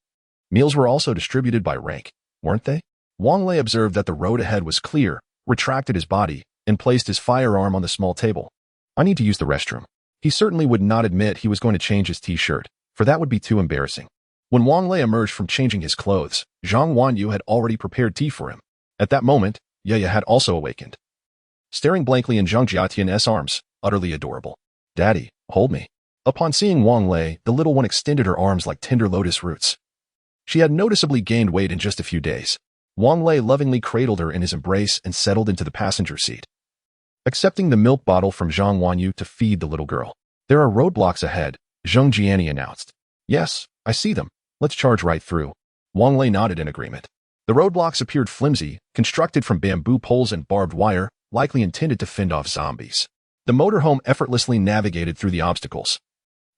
Meals were also distributed by rank, weren't they? Wang Lei observed that the road ahead was clear, retracted his body, and placed his firearm on the small table. "I need to use the restroom." He certainly would not admit he was going to change his t-shirt, for that would be too embarrassing. When Wang Lei emerged from changing his clothes, Zhang Wanyu had already prepared tea for him. At that moment, Yaya had also awakened, staring blankly in Zhang Jiatian's arms, utterly adorable. "Daddy, hold me." Upon seeing Wang Lei, the little one extended her arms like tender lotus roots. She had noticeably gained weight in just a few days. Wang Lei lovingly cradled her in his embrace and settled into the passenger seat, accepting the milk bottle from Zhang Wanyu to feed the little girl. "There are roadblocks ahead," Zheng Jiani announced. "Yes, I see them. Let's charge right through." Wang Lei nodded in agreement. The roadblocks appeared flimsy, constructed from bamboo poles and barbed wire, likely intended to fend off zombies. The motorhome effortlessly navigated through the obstacles,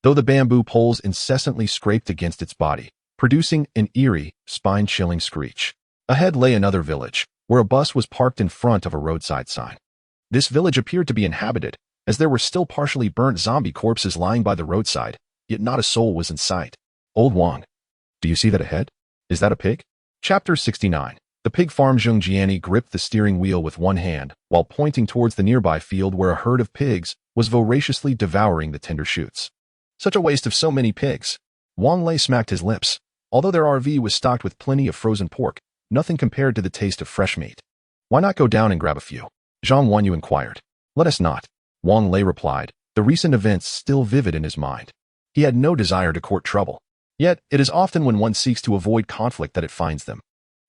though the bamboo poles incessantly scraped against its body, producing an eerie, spine-chilling screech. Ahead lay another village, where a bus was parked in front of a roadside sign. This village appeared to be inhabited, as there were still partially burnt zombie corpses lying by the roadside, yet not a soul was in sight. "Old Wang, do you see that ahead? Is that a pig?" Chapter 69. The pig farm. Zheng Jiani gripped the steering wheel with one hand, while pointing towards the nearby field where a herd of pigs was voraciously devouring the tender shoots. "Such a waste of so many pigs." Wang Lei smacked his lips. Although their RV was stocked with plenty of frozen pork, nothing compared to the taste of fresh meat. "Why not go down and grab a few?" Zhang Wanyu inquired. "Let us not," Wang Lei replied, the recent events still vivid in his mind. He had no desire to court trouble. Yet, it is often when one seeks to avoid conflict that it finds them.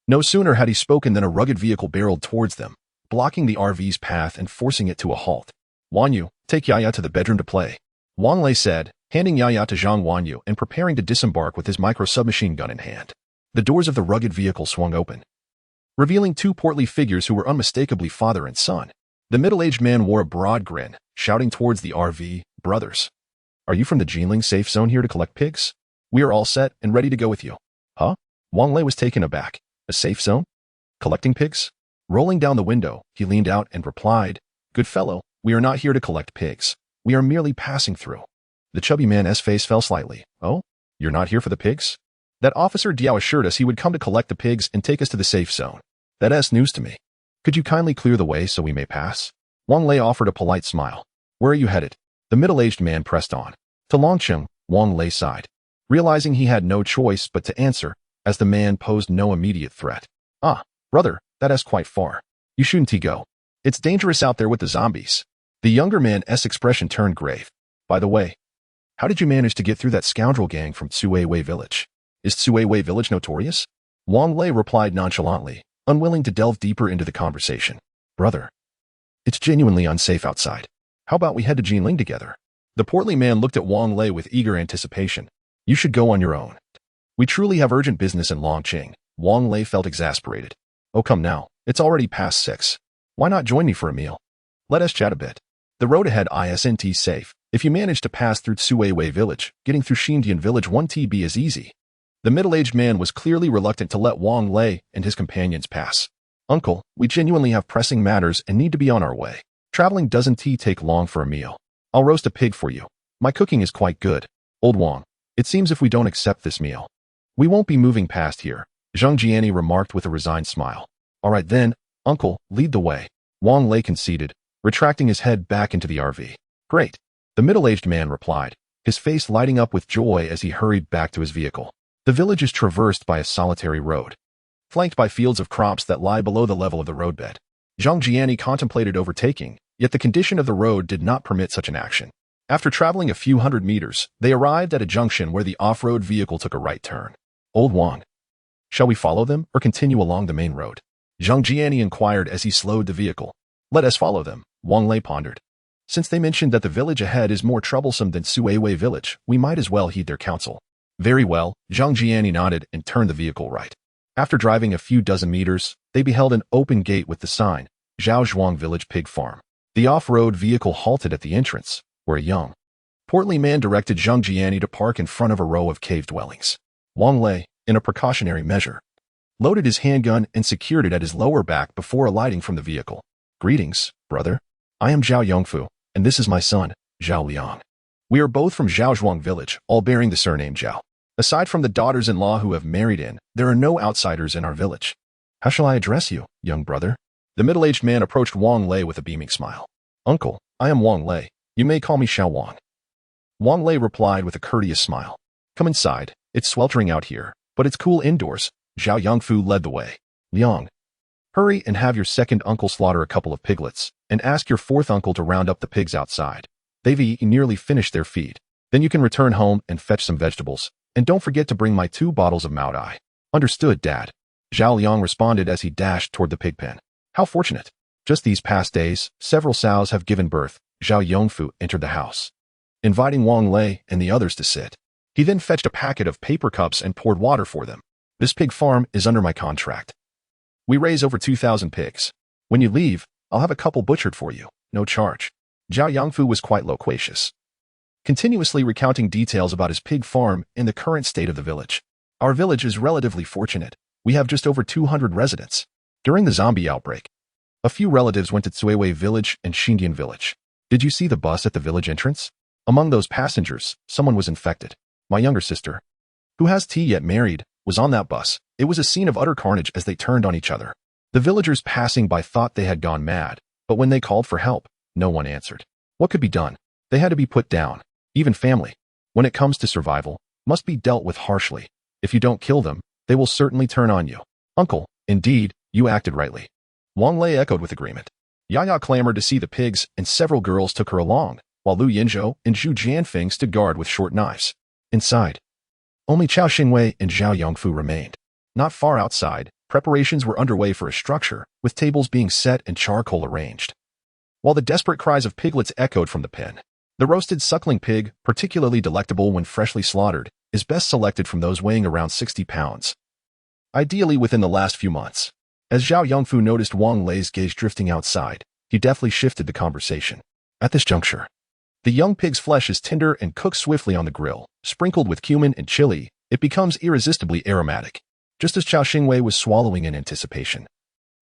No sooner had he spoken than a rugged vehicle barreled towards them, blocking the RV's path and forcing it to a halt. "Wanyu, take Yaya to the bedroom to play," Wang Lei said, handing Yaya to Zhang Wanyu and preparing to disembark with his micro-submachine gun in hand. The doors of the rugged vehicle swung open, revealing 2 portly figures who were unmistakably father and son. The middle-aged man wore a broad grin, shouting towards the RV, "Brothers, are you from the Jinling safe zone here to collect pigs? We are all set and ready to go with you." "Huh?" Wang Lei was taken aback. "A safe zone? Collecting pigs?" Rolling down the window, he leaned out and replied, "Good fellow, we are not here to collect pigs. We are merely passing through." The chubby man's face fell slightly. "Oh? You're not here for the pigs?" "That officer Diao assured us he would come to collect the pigs and take us to the safe zone. That's news to me. Could you kindly clear the way so we may pass?" Wang Lei offered a polite smile. "Where are you headed?" The middle-aged man pressed on. "To Longcheng," Wang Lei sighed, realizing he had no choice but to answer, as the man posed no immediate threat. "Ah, brother, that is quite far. You shouldn't go." It's dangerous out there with the zombies. The younger man's expression turned grave. By the way, how did you manage to get through that scoundrel gang from Tsuewei Village? Is Tsuewei Village notorious? Wang Lei replied nonchalantly, unwilling to delve deeper into the conversation. Brother, it's genuinely unsafe outside. How about we head to Jinling together? The portly man looked at Wang Lei with eager anticipation. You should go on your own. We truly have urgent business in Longqing. Wang Lei felt exasperated. Oh, come now. It's already past 6. Why not join me for a meal? Let us chat a bit. The road ahead isn't safe. If you manage to pass through Tsuewei Village, getting through Xindian Village 1TB is easy. The middle-aged man was clearly reluctant to let Wang Lei and his companions pass. Uncle, we genuinely have pressing matters and need to be on our way. Traveling doesn't take long for a meal. I'll roast a pig for you. My cooking is quite good. Old Wang, it seems if we don't accept this meal, we won't be moving past here, Zhang Jiani remarked with a resigned smile. All right then, Uncle, lead the way. Wang Lei conceded, retracting his head back into the RV. Great. The middle-aged man replied, his face lighting up with joy as he hurried back to his vehicle. The village is traversed by a solitary road, flanked by fields of crops that lie below the level of the roadbed. Zhang Jiani contemplated overtaking, yet the condition of the road did not permit such an action. After traveling a few hundred meters, they arrived at a junction where the off-road vehicle took a right turn. Old Wang, shall we follow them or continue along the main road? Zhang Jiani inquired as he slowed the vehicle. Let us follow them, Wang Lei pondered. Since they mentioned that the village ahead is more troublesome than Tsuewei Village, we might as well heed their counsel. Very well, Zhang Jiani nodded and turned the vehicle right. After driving a few dozen meters, they beheld an open gate with the sign, Zhaozhuang Village Pig Farm. The off-road vehicle halted at the entrance, where a young, portly man directed Zhang Jiani to park in front of a row of cave dwellings. Wang Lei, in a precautionary measure, loaded his handgun and secured it at his lower back before alighting from the vehicle. Greetings, brother. I am Zhao Yongfu, and this is my son, Zhao Liang. We are both from Zhaozhuang Village, all bearing the surname Zhao. Aside from the daughters-in-law who have married in, there are no outsiders in our village. How shall I address you, young brother? The middle-aged man approached Wang Lei with a beaming smile. Uncle, I am Wang Lei. You may call me Xiao Wang. Wang Lei replied with a courteous smile. Come inside. It's sweltering out here, but it's cool indoors. Zhao Yongfu led the way. Liang, hurry and have your second uncle slaughter a couple of piglets, and ask your fourth uncle to round up the pigs outside. They've nearly finished their feed. Then you can return home and fetch some vegetables. And don't forget to bring my 2 bottles of Mao Dai. Understood, Dad. Zhao Liang responded as he dashed toward the pig pen. How fortunate. Just these past days, several sows have given birth. Zhao Yongfu entered the house, inviting Wang Lei and the others to sit. He then fetched a packet of paper cups and poured water for them. This pig farm is under my contract. We raise over 2,000 pigs. When you leave, I'll have a couple butchered for you, no charge. Zhao Yongfu was quite loquacious, continuously recounting details about his pig farm and the current state of the village. Our village is relatively fortunate. We have just over 200 residents. During the zombie outbreak, a few relatives went to Tsuewei Village and Xindian Village. Did you see the bus at the village entrance? Among those passengers, someone was infected. My younger sister, who has yet married, was on that bus. It was a scene of utter carnage as they turned on each other. The villagers passing by thought they had gone mad, but when they called for help, no one answered. What could be done? They had to be put down. Even family, when it comes to survival, must be dealt with harshly. If you don't kill them, they will certainly turn on you. Uncle, indeed, you acted rightly. Wang Lei echoed with agreement. Yaya clamored to see the pigs, and several girls took her along, while Lu Yinzhou and Zhu Jianfeng stood guard with short knives. Inside, only Chao Xingwei and Zhao Yongfu remained. Not far outside, preparations were underway for a structure, with tables being set and charcoal arranged. While the desperate cries of piglets echoed from the pen, the roasted suckling pig, particularly delectable when freshly slaughtered, is best selected from those weighing around 60 pounds. Ideally within the last few months. As Zhao Yongfu noticed Wang Lei's gaze drifting outside, he deftly shifted the conversation. At this juncture, the young pig's flesh is tender and cooked swiftly on the grill. Sprinkled with cumin and chili, it becomes irresistibly aromatic. Just as Chao Xingwei was swallowing in anticipation,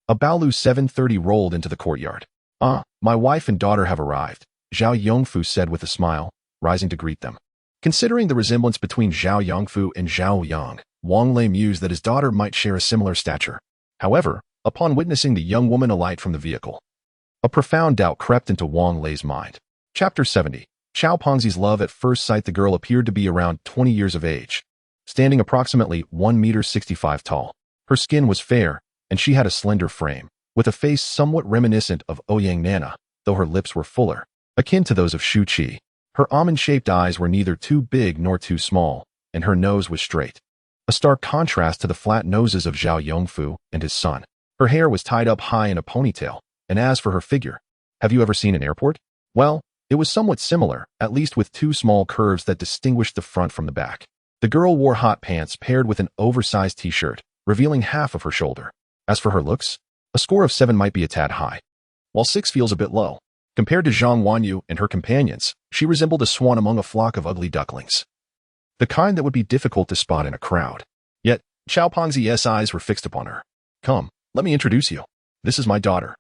a Baolu 730 rolled into the courtyard. Ah, my wife and daughter have arrived, Zhao Yongfu said with a smile, rising to greet them. Considering the resemblance between Zhao Yongfu and Zhao Yang, Wang Lei mused that his daughter might share a similar stature. However, upon witnessing the young woman alight from the vehicle, a profound doubt crept into Wang Lei's mind. Chapter 70. Xiao Pengzi's love at first sight. The girl appeared to be around 20 years of age, standing approximately 1 meter 65 tall. Her skin was fair, and she had a slender frame, with a face somewhat reminiscent of Ouyang Nana, though her lips were fuller, akin to those of Shu Qi. Her almond-shaped eyes were neither too big nor too small, and her nose was straight, a stark contrast to the flat noses of Zhao Yongfu and his son. Her hair was tied up high in a ponytail, and as for her figure, have you ever seen an airport? Well, it was somewhat similar, at least with two small curves that distinguished the front from the back. The girl wore hot pants paired with an oversized t-shirt, revealing half of her shoulder. As for her looks, a score of 7 might be a tad high, while 6 feels a bit low. Compared to Zhang Wanyu and her companions, she resembled a swan among a flock of ugly ducklings, the kind that would be difficult to spot in a crowd. Yet, Qiao Pengzi's eyes were fixed upon her. Come, let me introduce you. This is my daughter,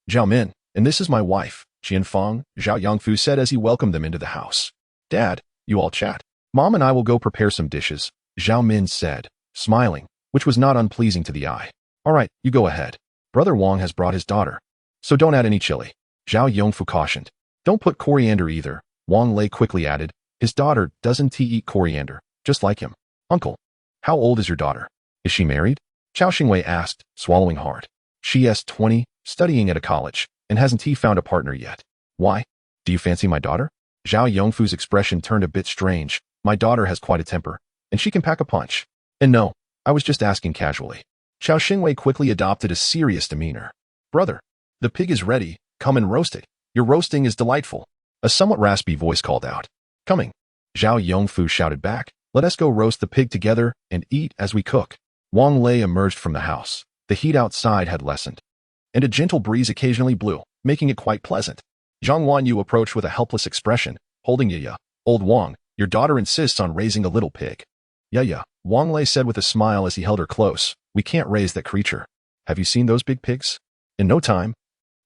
Zhao Min, and this is my wife, Qianfang, Zhao Yongfu said as he welcomed them into the house. Dad, you all chat. Mom and I will go prepare some dishes, Zhao Min said, smiling, which was not unpleasing to the eye. All right, you go ahead. Brother Wang has brought his daughter, so don't add any chili, Zhao Yongfu cautioned. Don't put coriander either, Wang Lei quickly added. His daughter doesn't eat coriander, just like him. Uncle, how old is your daughter? Is she married? Chao Xingwei asked, swallowing hard. She is 20, studying at a college, and hasn't he found a partner yet? Why? Do you fancy my daughter? Zhao Yongfu's expression turned a bit strange. My daughter has quite a temper, and she can pack a punch. And no, I was just asking casually. Chao Xingwei quickly adopted a serious demeanor. Brother, the pig is ready, come and roast it. Your roasting is delightful. A somewhat raspy voice called out. Coming. Zhao Yongfu shouted back. Let us go roast the pig together and eat as we cook. Wang Lei emerged from the house. The heat outside had lessened, and a gentle breeze occasionally blew, making it quite pleasant. Zhang Wanyu approached with a helpless expression, holding Yaya. Old Wang, your daughter insists on raising a little pig. Yaya, Wang Lei said with a smile as he held her close. We can't raise that creature. Have you seen those big pigs? In no time,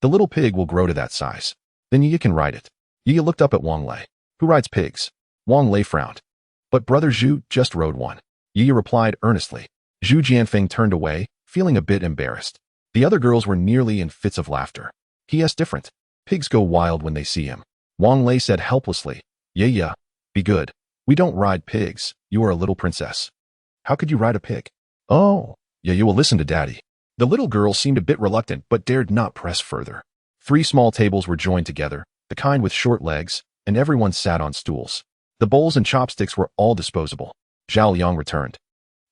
the little pig will grow to that size. Then Yaya can ride it. Yaya looked up at Wang Lei. Who rides pigs? Wang Lei frowned. But Brother Zhu just rode one. Yaya replied earnestly. Zhu Jianfeng turned away, feeling a bit embarrassed. The other girls were nearly in fits of laughter. He is different. Pigs go wild when they see him. Wang Lei said helplessly. Yaya, be good. We don't ride pigs. You are a little princess. How could you ride a pig? Oh, Yaya will listen to Daddy. The little girl seemed a bit reluctant but dared not press further. 3 small tables were joined together, the kind with short legs, and everyone sat on stools. The bowls and chopsticks were all disposable. Zhao Liang returned,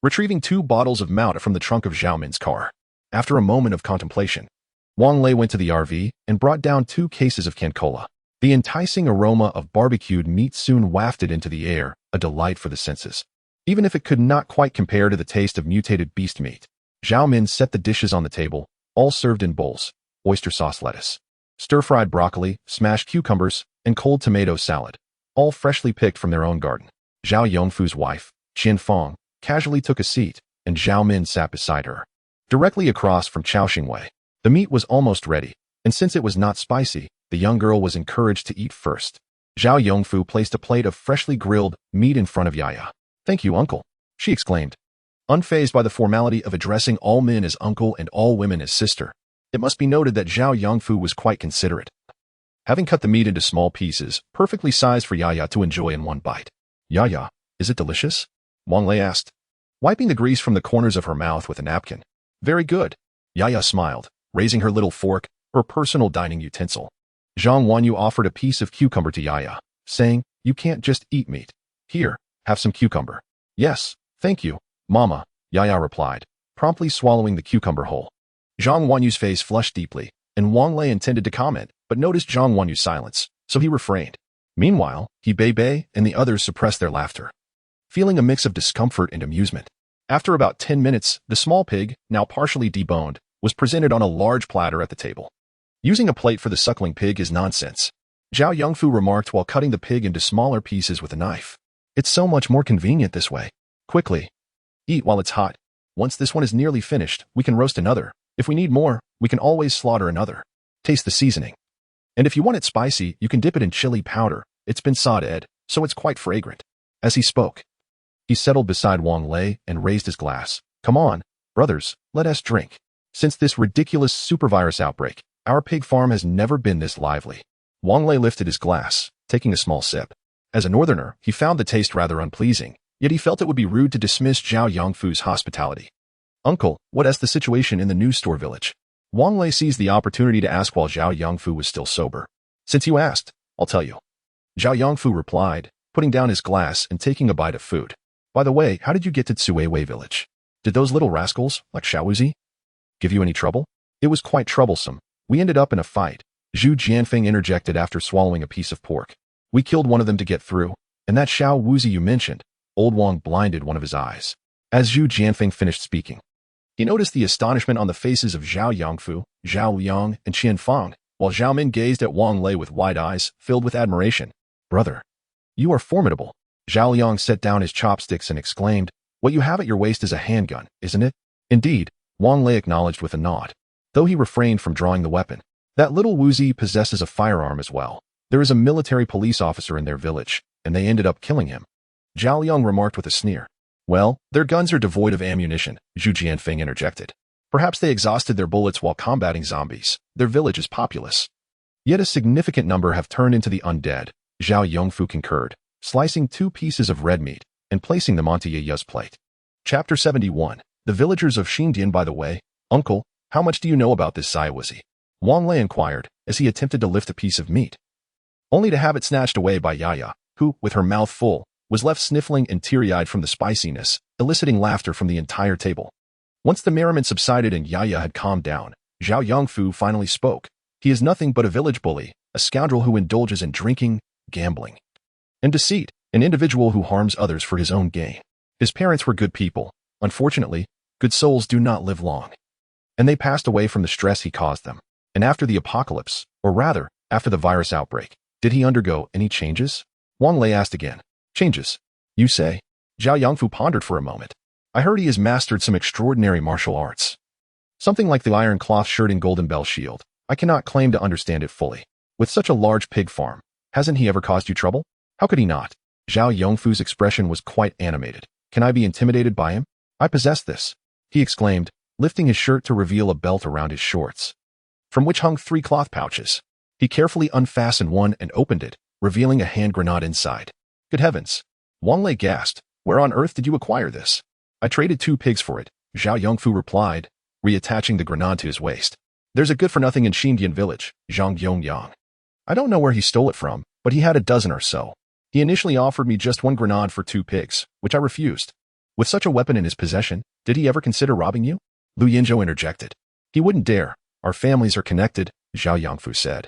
retrieving 2 bottles of Mouta from the trunk of Zhao Min's car. After a moment of contemplation, Wang Lei went to the RV and brought down 2 cases of Cancola. The enticing aroma of barbecued meat soon wafted into the air, a delight for the senses. Even if it could not quite compare to the taste of mutated beast meat, Zhao Min set the dishes on the table, all served in bowls: oyster sauce lettuce, stir-fried broccoli, smashed cucumbers, and cold tomato salad, all freshly picked from their own garden. Zhao Yongfu's wife, Qianfang, casually took a seat, and Zhao Min sat beside her. Directly across from Chao Xingwei, the meat was almost ready, and since it was not spicy, the young girl was encouraged to eat first. Zhao Yongfu placed a plate of freshly grilled meat in front of Yaya. Thank you, uncle, she exclaimed, unfazed by the formality of addressing all men as uncle and all women as sister. It must be noted that Zhao Yongfu was quite considerate, having cut the meat into small pieces, perfectly sized for Yaya to enjoy in one bite. Yaya, is it delicious? Wang Lei asked, wiping the grease from the corners of her mouth with a napkin. Very good. Yaya smiled, raising her little fork, her personal dining utensil. Zhang Wanyu offered a piece of cucumber to Yaya, saying, you can't just eat meat. Here, have some cucumber. Yes, thank you, Mama, Yaya replied, promptly swallowing the cucumber whole. Zhang Wanyu's face flushed deeply, and Wang Lei intended to comment, but noticed Zhang Wanyu's silence, so he refrained. Meanwhile, He Bei and the others suppressed their laughter, feeling a mix of discomfort and amusement. After about 10 minutes, the small pig, now partially deboned, was presented on a large platter at the table. Using a plate for the suckling pig is nonsense, Zhao Yongfu remarked while cutting the pig into smaller pieces with a knife. It's so much more convenient this way. Quickly. Eat while it's hot. Once this one is nearly finished, we can roast another. If we need more, we can always slaughter another. Taste the seasoning. And if you want it spicy, you can dip it in chili powder. It's been sauteed, so it's quite fragrant. As he spoke, he settled beside Wang Lei and raised his glass. Come on, brothers, let us drink. Since this ridiculous supervirus outbreak, our pig farm has never been this lively. Wang Lei lifted his glass, taking a small sip. As a northerner, he found the taste rather unpleasing, yet he felt it would be rude to dismiss Zhao Yongfu's hospitality. Uncle, what is the situation in the news store village? Wang Lei seized the opportunity to ask while Zhao Yongfu was still sober. Since you asked, I'll tell you. Zhao Yongfu replied, putting down his glass and taking a bite of food. By the way, how did you get to Tsuiwei village? Did those little rascals, like Xiaowuzi, give you any trouble? It was quite troublesome. We ended up in a fight. Zhu Jianfeng interjected after swallowing a piece of pork. We killed one of them to get through, and that Xiaowuzi you mentioned, old Wang blinded one of his eyes. As Zhu Jianfeng finished speaking, he noticed the astonishment on the faces of Zhao Yongfu, Zhao Liang, and Qianfang, while Zhao Min gazed at Wang Lei with wide eyes, filled with admiration. Brother, you are formidable. Zhao Liang set down his chopsticks and exclaimed, what you have at your waist is a handgun, isn't it? Indeed, Wang Lei acknowledged with a nod, though he refrained from drawing the weapon. That little Wuzi possesses a firearm as well. There is a military police officer in their village, and they ended up killing him. Zhao Liang remarked with a sneer. Well, their guns are devoid of ammunition, Zhu Jianfeng interjected. Perhaps they exhausted their bullets while combating zombies. Their village is populous. Yet a significant number have turned into the undead, Zhao Yongfu concurred, slicing 2 pieces of red meat and placing them onto Yaya's plate. Chapter 71. The villagers of Xindian. By the way, uncle, how much do you know about this Xiaowuzi? Wang Lei inquired as he attempted to lift a piece of meat, only to have it snatched away by Yaya, who, with her mouth full, was left sniffling and teary-eyed from the spiciness, eliciting laughter from the entire table. Once the merriment subsided and Yaya had calmed down, Zhao Yongfu finally spoke. He is nothing but a village bully, a scoundrel who indulges in drinking, gambling, and deceit, an individual who harms others for his own gain. His parents were good people. Unfortunately, good souls do not live long, and they passed away from the stress he caused them. And after the apocalypse, or rather, after the virus outbreak, did he undergo any changes? Wang Lei asked again. Changes, you say? Zhao Yongfu pondered for a moment. I heard he has mastered some extraordinary martial arts. Something like the iron cloth shirt and golden bell shield. I cannot claim to understand it fully. With such a large pig farm, hasn't he ever caused you trouble? How could he not? Zhao Yongfu's expression was quite animated. Can I be intimidated by him? I possess this, he exclaimed, lifting his shirt to reveal a belt around his shorts, from which hung 3 cloth pouches. He carefully unfastened one and opened it, revealing a hand grenade inside. Good heavens! Wang Lei gasped. Where on earth did you acquire this? I traded 2 pigs for it, Zhao Yongfu replied, reattaching the grenade to his waist. There's a good-for-nothing in Xindian village, Zhang Yongyang. I don't know where he stole it from, but he had a dozen or so. He initially offered me just 1 grenade for 2 pigs, which I refused. With such a weapon in his possession, did he ever consider robbing you? Lu Yinzhou interjected. He wouldn't dare. Our families are connected, Zhao Yongfu said,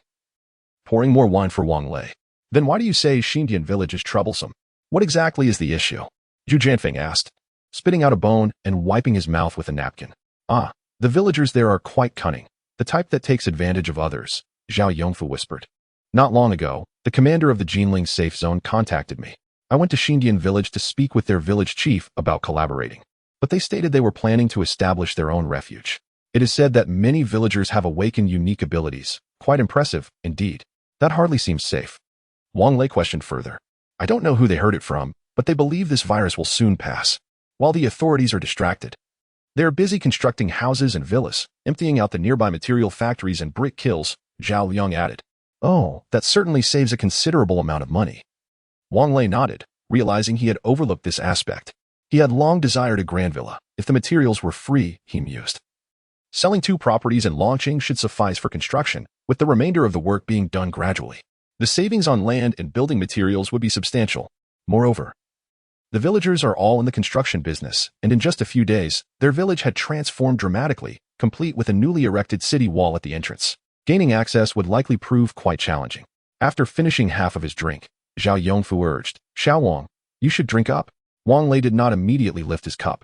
pouring more wine for Wang Lei. Then why do you say Xindian village is troublesome? What exactly is the issue? Zhu Jianfeng asked, spitting out a bone and wiping his mouth with a napkin. Ah, the villagers there are quite cunning, the type that takes advantage of others, Zhao Yongfu whispered. Not long ago, the commander of the Jinling safe zone contacted me. I went to Xindian village to speak with their village chief about collaborating, but they stated they were planning to establish their own refuge. It is said that many villagers have awakened unique abilities, quite impressive, indeed. That hardly seems safe. Wang Lei questioned further. I don't know who they heard it from, but they believe this virus will soon pass. While the authorities are distracted, they are busy constructing houses and villas, emptying out the nearby material factories and brick kilns, Zhao Liang added. Oh, that certainly saves a considerable amount of money. Wang Lei nodded, realizing he had overlooked this aspect. He had long desired a grand villa. If the materials were free, he mused. Selling 2 properties in Longqing should suffice for construction, with the remainder of the work being done gradually. The savings on land and building materials would be substantial. Moreover, the villagers are all in the construction business, and in just a few days, their village had transformed dramatically, complete with a newly erected city wall at the entrance. Gaining access would likely prove quite challenging. After finishing half of his drink, Zhao Yongfu urged, Xiao Wang, you should drink up. Wang Lei did not immediately lift his cup.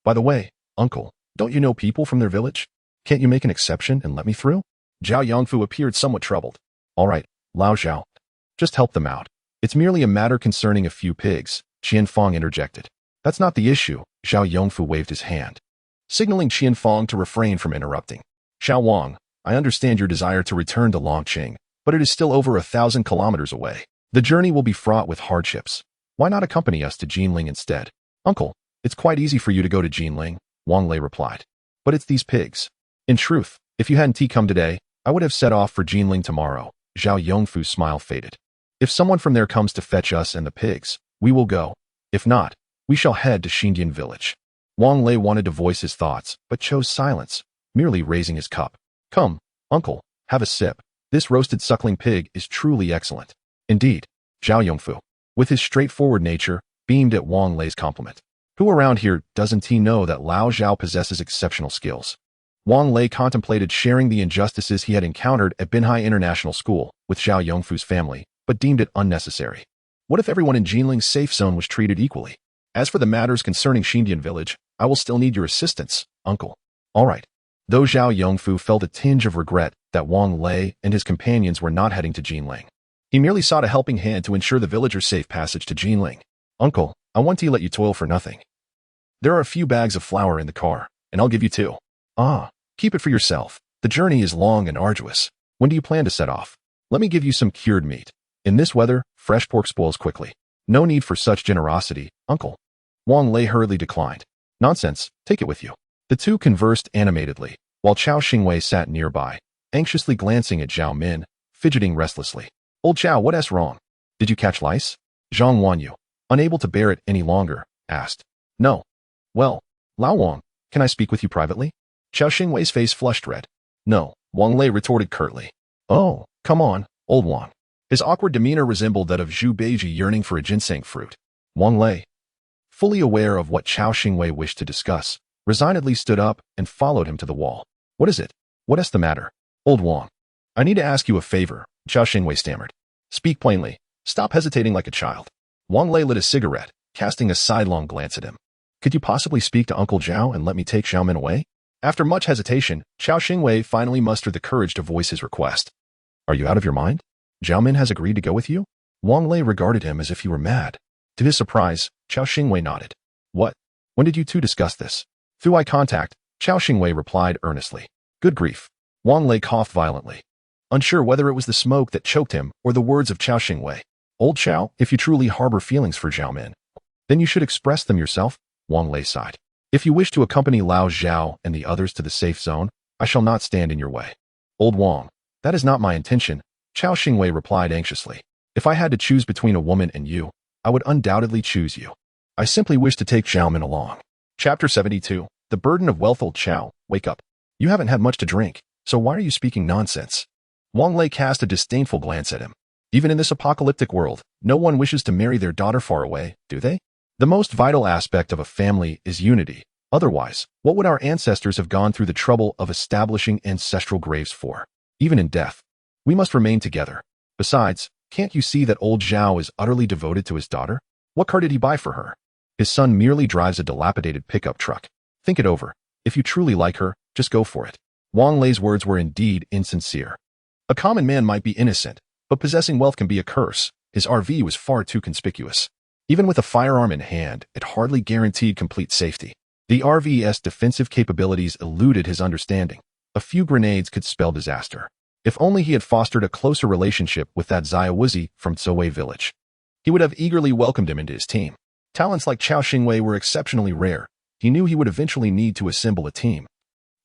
By the way, uncle, don't you know people from their village? Can't you make an exception and let me through? Zhao Yongfu appeared somewhat troubled. All right, Lao Zhao. Just help them out. It's merely a matter concerning a few pigs, Qianfang interjected. That's not the issue, Zhao Yongfu waved his hand, signaling Qianfang to refrain from interrupting. Xiao Wang, I understand your desire to return to Longqing, but it is still over 1,000 kilometers away. The journey will be fraught with hardships. Why not accompany us to Jinling instead? Uncle, it's quite easy for you to go to Jinling, Wang Lei replied. But it's these pigs. In truth, if you hadn't come today, I would have set off for Jinling tomorrow. Zhao Yongfu's smile faded. If someone from there comes to fetch us and the pigs, we will go. If not, we shall head to Xindian village. Wang Lei wanted to voice his thoughts, but chose silence, merely raising his cup. Come, uncle, have a sip. This roasted suckling pig is truly excellent. Indeed, Zhao Yongfu, with his straightforward nature, beamed at Wang Lei's compliment. Who around here doesn't he know that Lao Zhao possesses exceptional skills? Wang Lei contemplated sharing the injustices he had encountered at Binhai International School with Zhao Yongfu's family, but deemed it unnecessary. What if everyone in Jinling's safe zone was treated equally? As for the matters concerning Xindian village, I will still need your assistance, uncle. All right. Though Zhao Yongfu felt a tinge of regret that Wang Lei and his companions were not heading to Jinling. He merely sought a helping hand to ensure the villagers' safe passage to Jinling. Uncle, I want to let you toil for nothing. There are a few bags of flour in the car, and I'll give you 2. Ah, keep it for yourself. The journey is long and arduous. When do you plan to set off? Let me give you some cured meat. In this weather, fresh pork spoils quickly. No need for such generosity, uncle. Wang Lei hurriedly declined. Nonsense, take it with you. The two conversed animatedly, while Chao Xingwei sat nearby, anxiously glancing at Zhao Min, fidgeting restlessly. Old Chao, what's wrong? Did you catch lice? Zhang Wanyu, unable to bear it any longer, asked. No. Well, Lao Wang, can I speak with you privately? Chao Xingwei's face flushed red. No, Wang Lei retorted curtly. Oh, come on, old Wang. His awkward demeanor resembled that of Zhu Beiji yearning for a ginseng fruit. Wang Lei, fully aware of what Chao Xingwei wished to discuss, resignedly stood up and followed him to the wall. What is it? What is the matter? Old Wang, I need to ask you a favor, Chao Xingwei stammered. Speak plainly. Stop hesitating like a child. Wang Lei lit a cigarette, casting a sidelong glance at him. Could you possibly speak to Uncle Zhao and let me take Zhao Min away? After much hesitation, Chao Xingwei finally mustered the courage to voice his request. Are you out of your mind? Zhao Min has agreed to go with you? Wang Lei regarded him as if he were mad. To his surprise, Chao Xingwei nodded. What? When did you two discuss this? Through eye contact, Chao Xingwei replied earnestly. Good grief. Wang Lei coughed violently, unsure whether it was the smoke that choked him or the words of Chao Xingwei. Old Chao, if you truly harbor feelings for Zhao Min, then you should express them yourself, Wang Lei sighed. If you wish to accompany Lao Zhao and the others to the safe zone, I shall not stand in your way. Old Wang, that is not my intention, Chao Xingwei replied anxiously. If I had to choose between a woman and you, I would undoubtedly choose you. I simply wish to take Zhao Min along. Chapter 72, The Burden of Wealth. Old Chao, wake up. You haven't had much to drink, so why are you speaking nonsense? Wang Lei cast a disdainful glance at him. Even in this apocalyptic world, no one wishes to marry their daughter far away, do they? The most vital aspect of a family is unity. Otherwise, what would our ancestors have gone through the trouble of establishing ancestral graves for? Even in death, we must remain together. Besides, can't you see that old Zhao is utterly devoted to his daughter? What car did he buy for her? His son merely drives a dilapidated pickup truck. Think it over. If you truly like her, just go for it. Wang Lei's words were indeed insincere. A common man might be innocent, but possessing wealth can be a curse. His RV was far too conspicuous. Even with a firearm in hand, it hardly guaranteed complete safety. The RV's defensive capabilities eluded his understanding. A few grenades could spell disaster. If only he had fostered a closer relationship with that Xiaowuzi from Zouwei village. He would have eagerly welcomed him into his team. Talents like Chao Xingwei were exceptionally rare. He knew he would eventually need to assemble a team.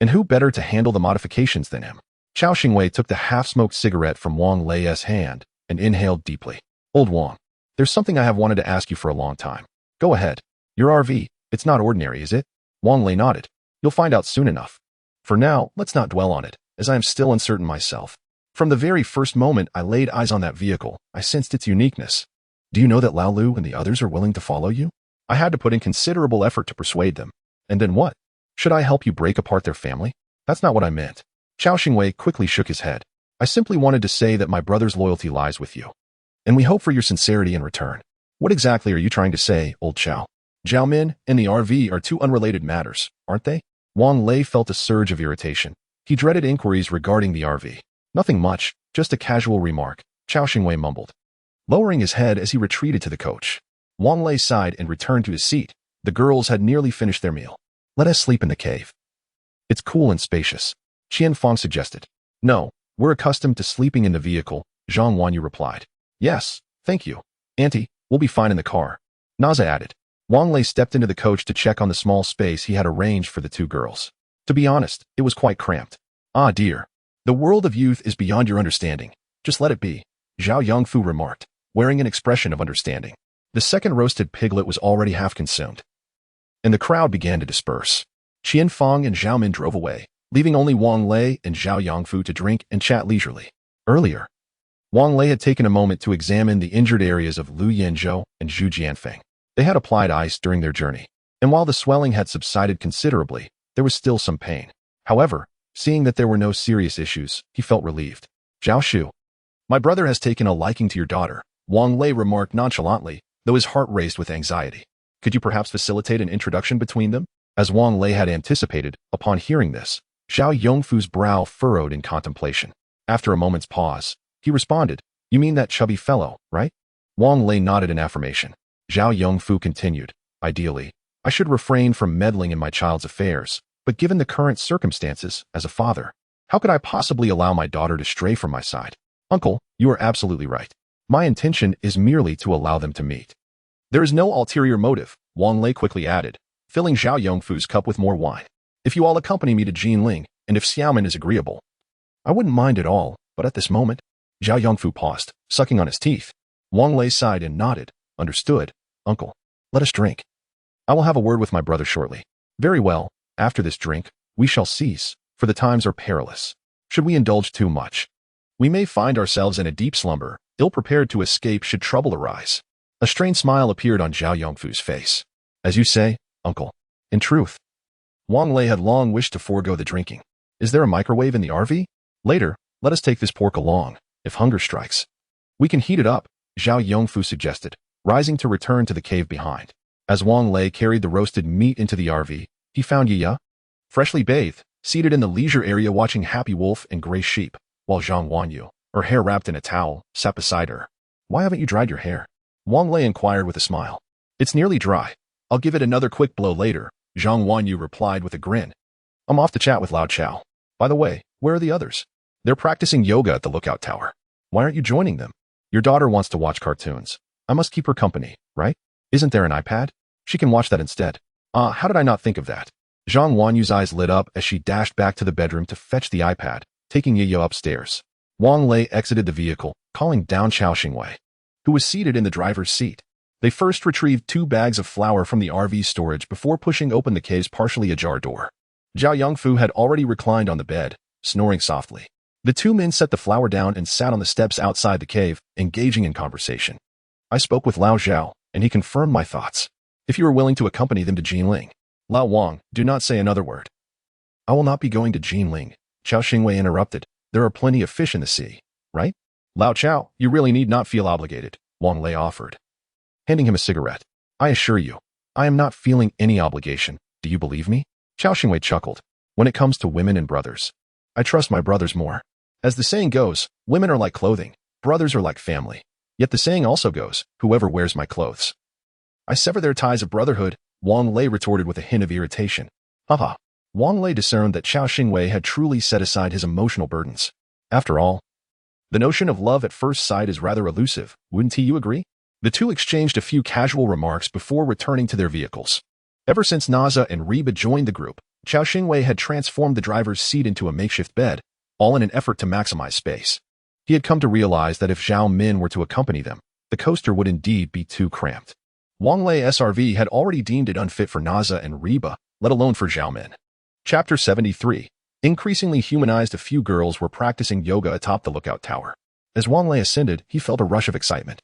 And who better to handle the modifications than him? Chao Xingwei took the half-smoked cigarette from Wang Lei's hand and inhaled deeply. Old Wang, there's something I have wanted to ask you for a long time. Go ahead. Your RV, it's not ordinary, is it? Wang Lei nodded. You'll find out soon enough. For now, let's not dwell on it, as I am still uncertain myself. From the very first moment I laid eyes on that vehicle, I sensed its uniqueness. Do you know that Lao Lu and the others are willing to follow you? I had to put in considerable effort to persuade them. And then what? Should I help you break apart their family? That's not what I meant. Chao Xingwei quickly shook his head. I simply wanted to say that my brother's loyalty lies with you. And we hope for your sincerity in return. What exactly are you trying to say, old Chao? Zhao Min and the RV are two unrelated matters, aren't they? Wang Lei felt a surge of irritation. He dreaded inquiries regarding the RV. Nothing much, just a casual remark, Chao Xingwei mumbled, lowering his head as he retreated to the coach. Wang Lei sighed and returned to his seat. The girls had nearly finished their meal. Let us sleep in the cave. It's cool and spacious, Qian Fong suggested. No, we're accustomed to sleeping in the vehicle, Zhang Wanyu replied. Yes, thank you. Auntie, we'll be fine in the car, Naza added. Wang Lei stepped into the coach to check on the small space he had arranged for the two girls. To be honest, it was quite cramped. Ah dear. The world of youth is beyond your understanding. Just let it be, Zhao Yongfu remarked, wearing an expression of understanding. The second roasted piglet was already half consumed, and the crowd began to disperse. Qian Fong and Zhao Min drove away, leaving only Wang Lei and Zhao Yongfu to drink and chat leisurely. Earlier, Wang Lei had taken a moment to examine the injured areas of Lu Yanzhou and Zhu Jianfeng. They had applied ice during their journey, and while the swelling had subsided considerably, there was still some pain. However, seeing that there were no serious issues, he felt relieved. Zhao Shu, my brother has taken a liking to your daughter, Wang Lei remarked nonchalantly, though his heart raced with anxiety. Could you perhaps facilitate an introduction between them? As Wang Lei had anticipated, upon hearing this, Zhao Yongfu's brow furrowed in contemplation. After a moment's pause, he responded, you mean that chubby fellow, right? Wang Lei nodded in affirmation. Zhao Yongfu continued, ideally, I should refrain from meddling in my child's affairs, but given the current circumstances, as a father, how could I possibly allow my daughter to stray from my side? Uncle, you are absolutely right. My intention is merely to allow them to meet. There is no ulterior motive, Wang Lei quickly added, filling Zhao Yongfu's cup with more wine. If you all accompany me to Jinling, and if Xiaomin is agreeable, I wouldn't mind at all, but at this moment, Zhao Yongfu paused, sucking on his teeth. Wang Lei sighed and nodded. Understood, uncle. Let us drink. I will have a word with my brother shortly. Very well, after this drink, we shall cease, for the times are perilous. Should we indulge too much, we may find ourselves in a deep slumber, ill-prepared to escape should trouble arise. A strained smile appeared on Zhao Yongfu's face. As you say, uncle. In truth, Wang Lei had long wished to forego the drinking. Is there a microwave in the RV? Later, let us take this pork along, if hunger strikes. We can heat it up, Zhao Yongfu suggested, rising to return to the cave behind. As Wang Lei carried the roasted meat into the RV, he found Yiya, freshly bathed, seated in the leisure area watching Happy Wolf and Gray Sheep, while Zhang Wanyu, her hair wrapped in a towel, sat beside her. Why haven't you dried your hair? Wang Lei inquired with a smile. It's nearly dry. I'll give it another quick blow later, Zhang Wanyu replied with a grin. I'm off to chat with Lao Chao. By the way, where are the others? They're practicing yoga at the lookout tower. Why aren't you joining them? Your daughter wants to watch cartoons. I must keep her company, right? Isn't there an iPad? She can watch that instead. How did I not think of that? Zhang Wanyu's eyes lit up as she dashed back to the bedroom to fetch the iPad, taking Yiya upstairs. Wang Lei exited the vehicle, calling down Chao Xingwei, who was seated in the driver's seat. They first retrieved 2 bags of flour from the RV storage before pushing open the cave's partially ajar door. Zhao Yongfu had already reclined on the bed, snoring softly. The 2 men set the flour down and sat on the steps outside the cave, engaging in conversation. I spoke with Lao Zhao, and he confirmed my thoughts. If you are willing to accompany them to Jinling, Lao Wang, do not say another word. I will not be going to Jinling, Chao Xingwei interrupted. There are plenty of fish in the sea, right? Lao Chao, you really need not feel obligated, Wang Lei offered, handing him a cigarette. I assure you, I am not feeling any obligation. Do you believe me? Chao Xingwei chuckled. When it comes to women and brothers, I trust my brothers more. As the saying goes, women are like clothing, brothers are like family. Yet the saying also goes, whoever wears my clothes, I sever their ties of brotherhood, Wang Lei retorted with a hint of irritation. Haha. Wang Lei discerned that Chao Xingwei had truly set aside his emotional burdens. After all, the notion of love at first sight is rather elusive, wouldn't you agree? The two exchanged a few casual remarks before returning to their vehicles. Ever since Naza and Reba joined the group, Chao Xingwei had transformed the driver's seat into a makeshift bed, all in an effort to maximize space. He had come to realize that if Zhao Min were to accompany them, the coaster would indeed be too cramped. Wang Lei's SRV had already deemed it unfit for Naza and Reba, let alone for Zhao Min. Chapter 73. Increasingly humanized, a few girls were practicing yoga atop the lookout tower. As Wang Lei ascended, he felt a rush of excitement.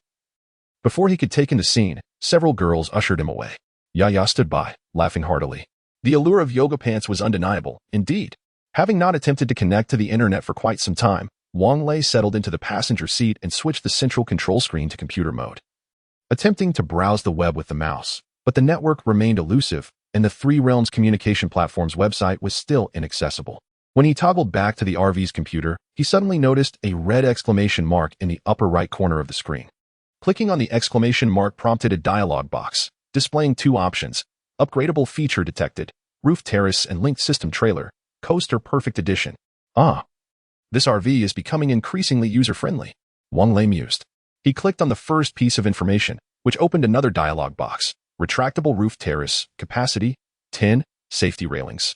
Before he could take in the scene, several girls ushered him away. Yaya stood by, laughing heartily. The allure of yoga pants was undeniable, indeed. Having not attempted to connect to the internet for quite some time, Wang Lei settled into the passenger seat and switched the central control screen to computer mode, attempting to browse the web with the mouse. But the network remained elusive, and the Three Realms communication platform's website was still inaccessible. When he toggled back to the RV's computer, he suddenly noticed a red exclamation mark in the upper right corner of the screen. Clicking on the exclamation mark prompted a dialog box, displaying 2 options: upgradable feature detected, roof terrace and linked system trailer, coaster perfect edition. This RV is becoming increasingly user-friendly, Wang Lei mused. He clicked on the first piece of information, which opened another dialog box: retractable roof terrace, capacity 10, safety railings.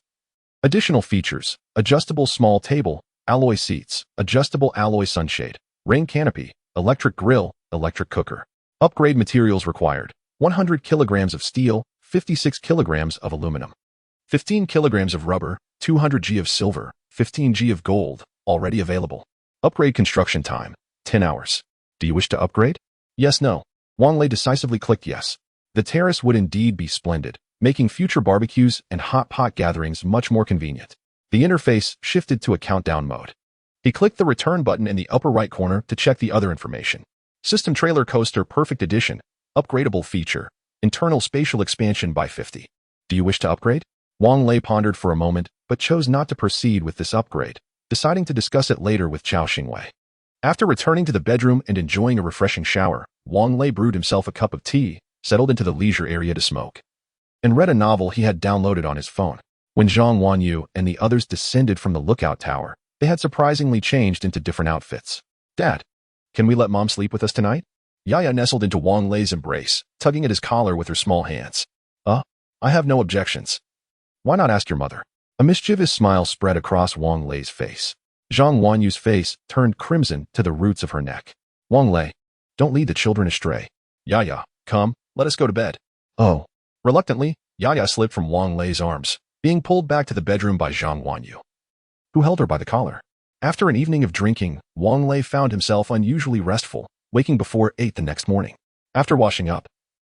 Additional features: adjustable small table, alloy seats, adjustable alloy sunshade, rain canopy, electric grill, electric cooker. Upgrade materials required: 100 kilograms of steel, 56 kilograms of aluminum. 15 kilograms of rubber, 200 G of silver, 15 G of gold, already available. Upgrade construction time, 10 hours. Do you wish to upgrade? Yes, no. Wang Lei decisively clicked yes. The terrace would indeed be splendid, making future barbecues and hot pot gatherings much more convenient. The interface shifted to a countdown mode. He clicked the return button in the upper right corner to check the other information. System Trailer Coaster Perfect Edition, upgradable feature, internal spatial expansion by 50. Do you wish to upgrade? Wang Lei pondered for a moment, but chose not to proceed with this upgrade, deciding to discuss it later with Chao Xingwei. After returning to the bedroom and enjoying a refreshing shower, Wang Lei brewed himself a cup of tea, settled into the leisure area to smoke, and read a novel he had downloaded on his phone. When Zhang Wanyu and the others descended from the lookout tower, they had surprisingly changed into different outfits. Dad, can we let Mom sleep with us tonight? Yaya nestled into Wang Lei's embrace, tugging at his collar with her small hands. I have no objections. Why not ask your mother? A mischievous smile spread across Wang Lei's face. Zhang Wanyu's face turned crimson to the roots of her neck. Wang Lei, don't lead the children astray. Yaya, come, let us go to bed. Oh. Reluctantly, Yaya slipped from Wang Lei's arms, being pulled back to the bedroom by Zhang Wanyu, who held her by the collar. After an evening of drinking, Wang Lei found himself unusually restful, waking before 8 the next morning. After washing up,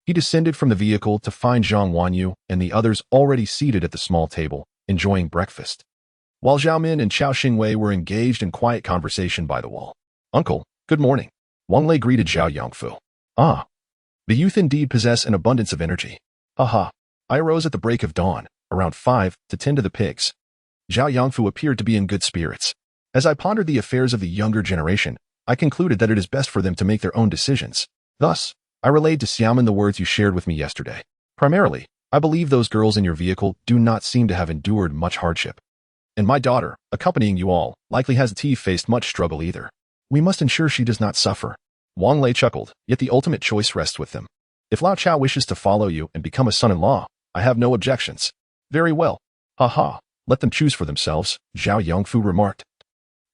he descended from the vehicle to find Zhang Wanyu and the others already seated at the small table, enjoying breakfast, while Zhao Min and Chao Xingwei were engaged in quiet conversation by the wall. Uncle, good morning. Wang Lei greeted Zhao Yongfu. Ah. The youth indeed possess an abundance of energy. Haha. I arose at the break of dawn, around 5, to tend to the pigs. Zhao Yongfu appeared to be in good spirits. As I pondered the affairs of the younger generation, I concluded that it is best for them to make their own decisions. Thus, I relayed to Xiaomin the words you shared with me yesterday. Primarily, I believe those girls in your vehicle do not seem to have endured much hardship. And my daughter, accompanying you all, likely hasn't faced much struggle either. We must ensure she does not suffer. Wang Lei chuckled, yet the ultimate choice rests with them. If Lao Chao wishes to follow you and become a son-in-law, I have no objections. Very well. Ha. Let them choose for themselves, Zhao Yongfu remarked,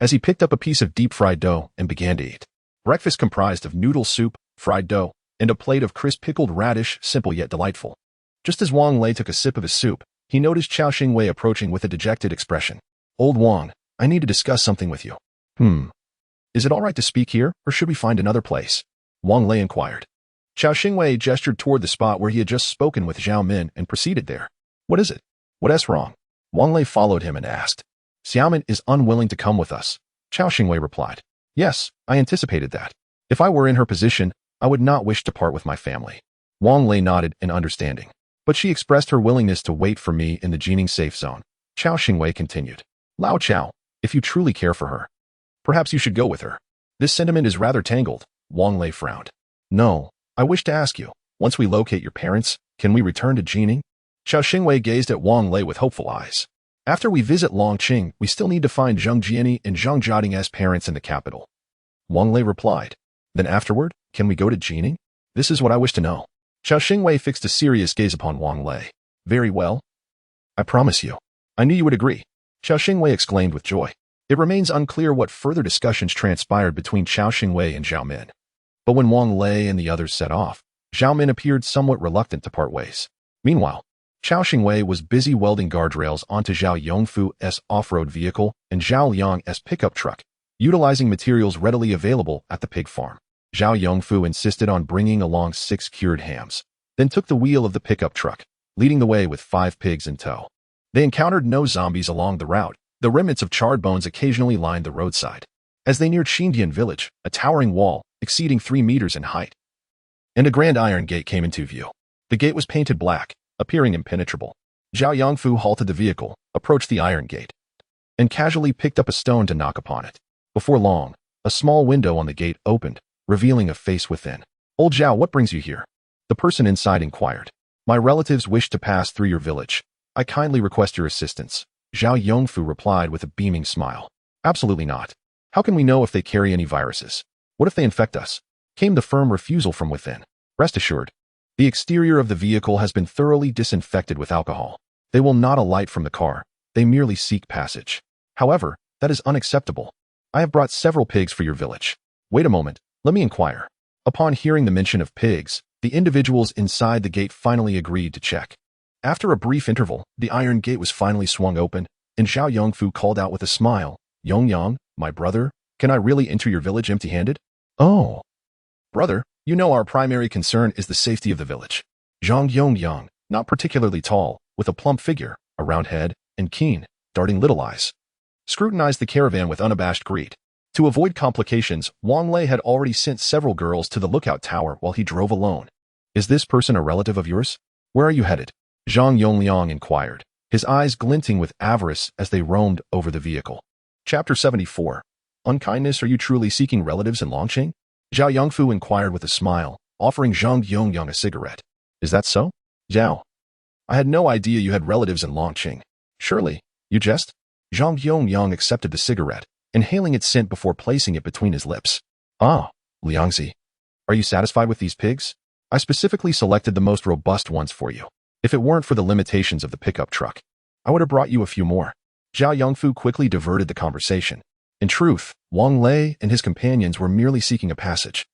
as he picked up a piece of deep-fried dough and began to eat. Breakfast comprised of noodle soup, fried dough, and a plate of crisp pickled radish, simple yet delightful. Just as Wang Lei took a sip of his soup, he noticed Chao Xingwei approaching with a dejected expression. Old Wang, I need to discuss something with you. Is it all right to speak here, or should we find another place? Wang Lei inquired. Chao Xingwei gestured toward the spot where he had just spoken with Zhao Min and proceeded there. What is it? What's wrong? Wang Lei followed him and asked. Xiaomin is unwilling to come with us. Chao Xingwei replied. Yes, I anticipated that. If I were in her position, I would not wish to part with my family. Wang Lei nodded in understanding, but she expressed her willingness to wait for me in the Jining safe zone. Chao Xingwei continued. Lao Chao, if you truly care for her, perhaps you should go with her. This sentiment is rather tangled. Wang Lei frowned. No, I wish to ask you, once we locate your parents, can we return to Jining? Chao Xingwei gazed at Wang Lei with hopeful eyes. After we visit Longqing, we still need to find Zheng Jiani and Zheng Jiading's parents in the capital. Wang Lei replied. Then afterward, can we go to Jining? This is what I wish to know. Chao Xingwei fixed a serious gaze upon Wang Lei. Very well. I promise you. I knew you would agree. Chao Xingwei exclaimed with joy. It remains unclear what further discussions transpired between Chao Xingwei and Zhao Min. But when Wang Lei and the others set off, Zhao Min appeared somewhat reluctant to part ways. Meanwhile, Chao Xingwei was busy welding guardrails onto Zhao Yongfu's off-road vehicle and Zhao Liang's pickup truck, utilizing materials readily available at the pig farm. Zhao Yongfu insisted on bringing along 6 cured hams, then took the wheel of the pickup truck, leading the way with 5 pigs in tow. They encountered no zombies along the route. The remnants of charred bones occasionally lined the roadside. As they neared Xindian village, a towering wall, exceeding 3 meters in height, and a grand iron gate came into view. The gate was painted black, appearing impenetrable. Zhao Yongfu halted the vehicle, approached the iron gate, and casually picked up a stone to knock upon it. Before long, a small window on the gate opened, revealing a face within. Old Zhao, what brings you here? The person inside inquired. My relatives wish to pass through your village. I kindly request your assistance. Zhao Yongfu replied with a beaming smile. Absolutely not. How can we know if they carry any viruses? What if they infect us? Came the firm refusal from within. Rest assured, the exterior of the vehicle has been thoroughly disinfected with alcohol. They will not alight from the car. They merely seek passage. However, that is unacceptable. I have brought several pigs for your village. Wait a moment, let me inquire. Upon hearing the mention of pigs, the individuals inside the gate finally agreed to check. After a brief interval, the iron gate was finally swung open, and Zhao Yongfu called out with a smile, "Yongyang, my brother, can I really enter your village empty-handed?" "Oh, brother, you know our primary concern is the safety of the village." Zhang Yongyang, not particularly tall, with a plump figure, a round head, and keen, darting little eyes, scrutinized the caravan with unabashed greed. To avoid complications, Wang Lei had already sent several girls to the lookout tower while he drove alone. "Is this person a relative of yours? Where are you headed?" Zhang Yongliang inquired, his eyes glinting with avarice as they roamed over the vehicle. Chapter 74. Unkindness, are you truly seeking relatives in Longqing? Zhao Yongfu inquired with a smile, offering Zhang Yongyang a cigarette. "Is that so? Zhao, I had no idea you had relatives in Longqing. Surely, you jest?" Zhang Yongyang accepted the cigarette, inhaling its scent before placing it between his lips. "Ah, Liangzi, are you satisfied with these pigs? I specifically selected the most robust ones for you. If it weren't for the limitations of the pickup truck, I would have brought you a few more." Zhao Yongfu quickly diverted the conversation. In truth, Wang Lei and his companions were merely seeking a passage.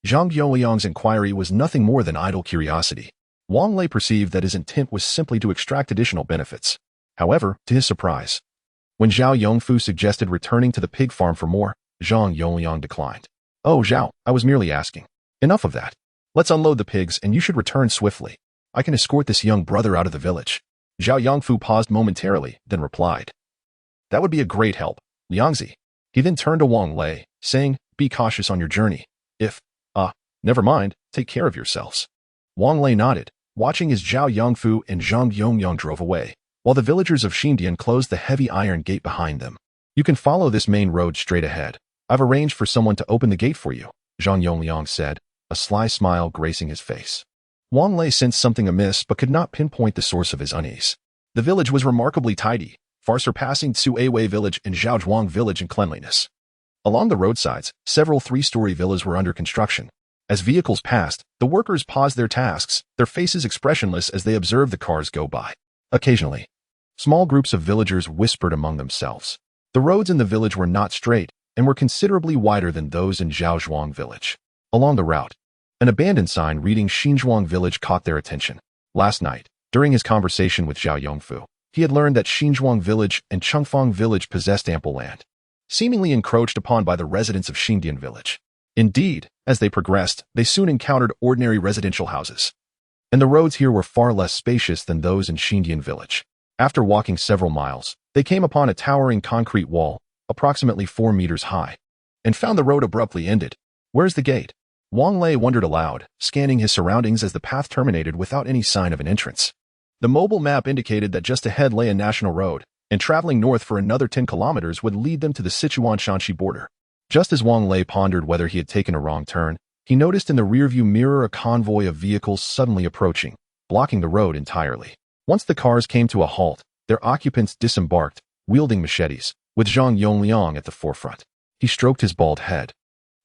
Zhang Youliang's inquiry was nothing more than idle curiosity. Wang Lei perceived that his intent was simply to extract additional benefits. However, to his surprise, when Zhao Yongfu suggested returning to the pig farm for more, Zhang Youliang declined. "Oh, Zhao, I was merely asking. Enough of that. Let's unload the pigs and you should return swiftly. I can escort this young brother out of the village." Zhao Yongfu paused momentarily, then replied, "That would be a great help, Liangzi." He then turned to Wang Lei, saying, "Be cautious on your journey. Never mind, take care of yourselves." Wang Lei nodded, watching as Zhao Yongfu and Zhang Yongyang drove away, while the villagers of Xindian closed the heavy iron gate behind them. "You can follow this main road straight ahead. I've arranged for someone to open the gate for you," Zhang Yongliang said, a sly smile gracing his face. Wang Lei sensed something amiss but could not pinpoint the source of his unease. The village was remarkably tidy, far surpassing Tsuewei village and Zhaozhuang village in cleanliness. Along the roadsides, several three-story villas were under construction. As vehicles passed, the workers paused their tasks, their faces expressionless as they observed the cars go by. Occasionally, small groups of villagers whispered among themselves. The roads in the village were not straight and were considerably wider than those in Zhaozhuang village. Along the route, an abandoned sign reading Xinzhuang village caught their attention. Last night, during his conversation with Zhao Yongfu, he had learned that Xinzhuang village and Chengfang village possessed ample land, seemingly encroached upon by the residents of Xindian village. Indeed, as they progressed, they soon encountered ordinary residential houses, and the roads here were far less spacious than those in Xindian village. After walking several miles, they came upon a towering concrete wall, approximately 4 meters high, and found the road abruptly ended. "Where's the gate?" Wang Lei wondered aloud, scanning his surroundings as the path terminated without any sign of an entrance. The mobile map indicated that just ahead lay a national road, and traveling north for another 10 kilometers would lead them to the Sichuan-Shanxi border. Just as Wang Lei pondered whether he had taken a wrong turn, he noticed in the rearview mirror a convoy of vehicles suddenly approaching, blocking the road entirely. Once the cars came to a halt, their occupants disembarked, wielding machetes, with Zhang Yongliang at the forefront. He stroked his bald head,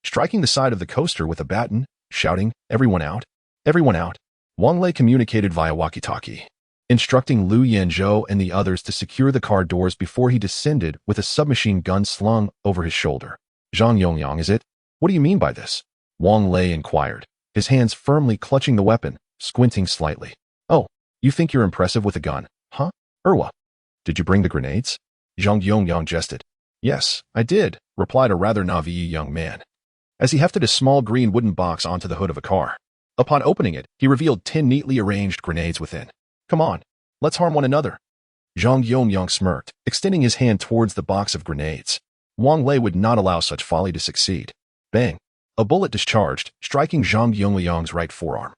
striking the side of the coaster with a baton, shouting, "Everyone out! Everyone out!" Wang Lei communicated via walkie-talkie, instructing Liu Yanzhou and the others to secure the car doors before he descended with a submachine gun slung over his shoulder. "Zhang Yongliang, is it? What do you mean by this?" Wang Lei inquired, his hands firmly clutching the weapon, squinting slightly. "Oh, you think you're impressive with a gun, huh? Erwa. Did you bring the grenades?" Zhang Yongliang jested. "Yes, I did," replied a rather naive young man, as he hefted a small green wooden box onto the hood of a car. Upon opening it, he revealed 10 neatly arranged grenades within. "Come on, let's harm one another." Zhang Yongliang smirked, extending his hand towards the box of grenades. Wang Lei would not allow such folly to succeed. Bang! A bullet discharged, striking Zhang Yongliang's right forearm.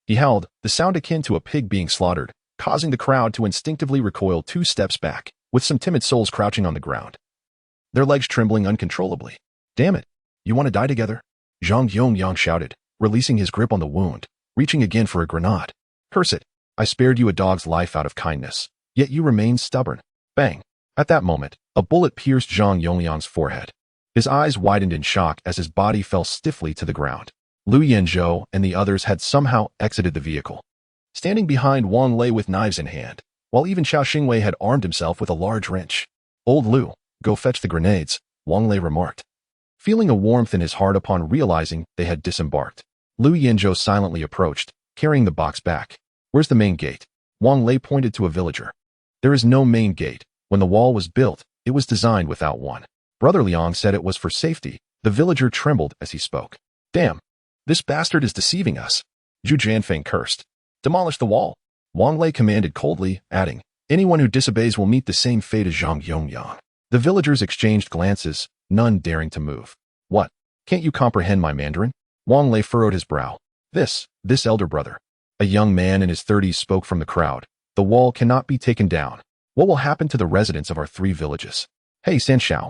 He howled, the sound akin to a pig being slaughtered, causing the crowd to instinctively recoil 2 steps back, with some timid souls crouching on the ground, their legs trembling uncontrollably. "Damn it! You want to die together?" Zhang Yongliang shouted, releasing his grip on the wound, reaching again for a grenade. "Curse it! I spared you a dog's life out of kindness, yet you remain stubborn." Bang! At that moment, a bullet pierced Zhang Yongliang's forehead. His eyes widened in shock as his body fell stiffly to the ground. Liu Yanzhou and the others had somehow exited the vehicle, standing behind Wang Lei with knives in hand, while even Xiao Xingwei had armed himself with a large wrench. "Old Liu, go fetch the grenades," Wang Lei remarked, feeling a warmth in his heart upon realizing they had disembarked. Liu Yanzhou silently approached, carrying the box back. "Where's the main gate?" Wang Lei pointed to a villager. There is no main gate. When the wall was built, it was designed without one. Brother Liang said it was for safety. The villager trembled as he spoke. Damn, this bastard is deceiving us. Zhu Jianfeng cursed. Demolish the wall. Wang Lei commanded coldly, adding, anyone who disobeys will meet the same fate as Zhang Yongyang. The villagers exchanged glances, none daring to move. What? Can't you comprehend my Mandarin? Wang Lei furrowed his brow. This elder brother. A young man in his 30s spoke from the crowd. The wall cannot be taken down. What will happen to the residents of our 3 villages? Hey, Sanshao.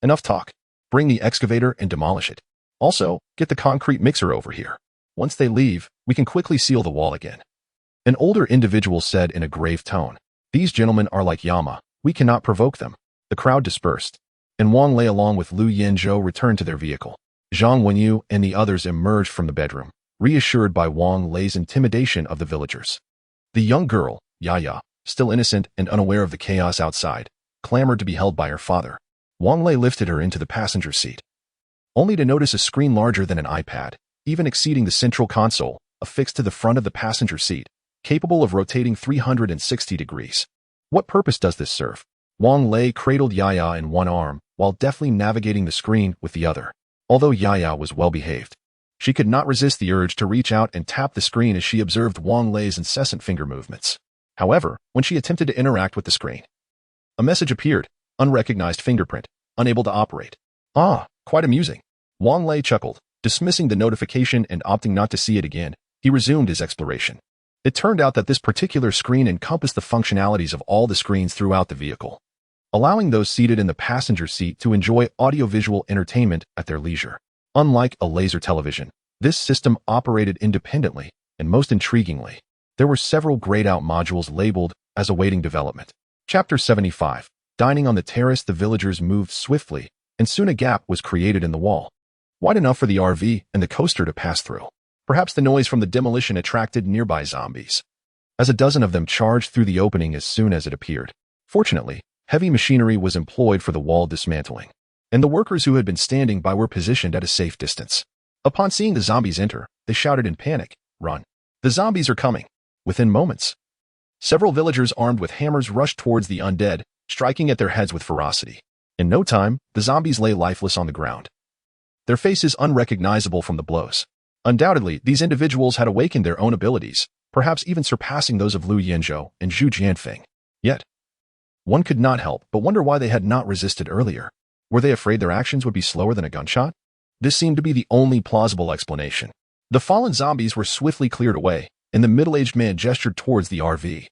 Enough talk. Bring the excavator and demolish it. Also, get the concrete mixer over here. Once they leave, we can quickly seal the wall again. An older individual said in a grave tone. These gentlemen are like Yama. We cannot provoke them. The crowd dispersed, and Wang Lei along with Lu Yinzhou returned to their vehicle. Zhang Wenyu and the others emerged from the bedroom, reassured by Wang Lei's intimidation of the villagers. The young girl, Yaya, still innocent and unaware of the chaos outside, clamored to be held by her father. Wang Lei lifted her into the passenger seat, only to notice a screen larger than an iPad, even exceeding the central console, affixed to the front of the passenger seat, capable of rotating 360 degrees. What purpose does this serve? Wang Lei cradled Yaya in one arm, while deftly navigating the screen with the other. Although Yaya was well-behaved, she could not resist the urge to reach out and tap the screen as she observed Wang Lei's incessant finger movements. However, when she attempted to interact with the screen, a message appeared, unrecognized fingerprint, unable to operate. Ah, quite amusing. Wang Lei chuckled, dismissing the notification and opting not to see it again. He resumed his exploration. It turned out that this particular screen encompassed the functionalities of all the screens throughout the vehicle, allowing those seated in the passenger seat to enjoy audiovisual entertainment at their leisure. Unlike a laser television, this system operated independently, and most intriguingly, there were several grayed-out modules labeled as awaiting development. Chapter 75. Dining on the terrace, the villagers moved swiftly, and soon a gap was created in the wall, wide enough for the RV and the coaster to pass through. Perhaps the noise from the demolition attracted nearby zombies, as a dozen of them charged through the opening as soon as it appeared. Fortunately, heavy machinery was employed for the wall dismantling, and the workers who had been standing by were positioned at a safe distance. Upon seeing the zombies enter, they shouted in panic, "Run! The zombies are coming!" Within moments, several villagers armed with hammers rushed towards the undead, striking at their heads with ferocity. In no time, the zombies lay lifeless on the ground, their faces unrecognizable from the blows. Undoubtedly, these individuals had awakened their own abilities, perhaps even surpassing those of Lu Yinzhou and Zhu Jianfeng. Yet, one could not help but wonder why they had not resisted earlier. Were they afraid their actions would be slower than a gunshot? This seemed to be the only plausible explanation. The fallen zombies were swiftly cleared away, and the middle-aged man gestured towards the RV,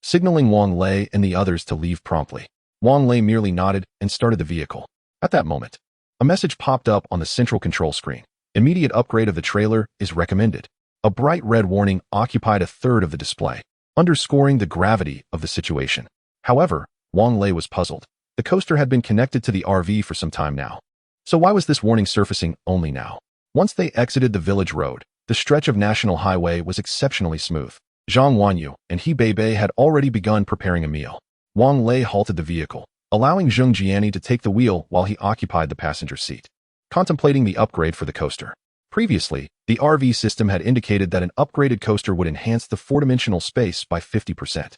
signaling Wang Lei and the others to leave promptly. Wang Lei merely nodded and started the vehicle. At that moment, a message popped up on the central control screen. Immediate upgrade of the trailer is recommended. A bright red warning occupied a third of the display, underscoring the gravity of the situation. However, Wang Lei was puzzled. The coaster had been connected to the RV for some time now. So why was this warning surfacing only now? Once they exited the village road, the stretch of national highway was exceptionally smooth. Zhang Wanyu and He Beibei had already begun preparing a meal. Wang Lei halted the vehicle, allowing Zheng Jiani to take the wheel while he occupied the passenger seat, contemplating the upgrade for the coaster. Previously, the RV system had indicated that an upgraded coaster would enhance the four-dimensional space by 50%.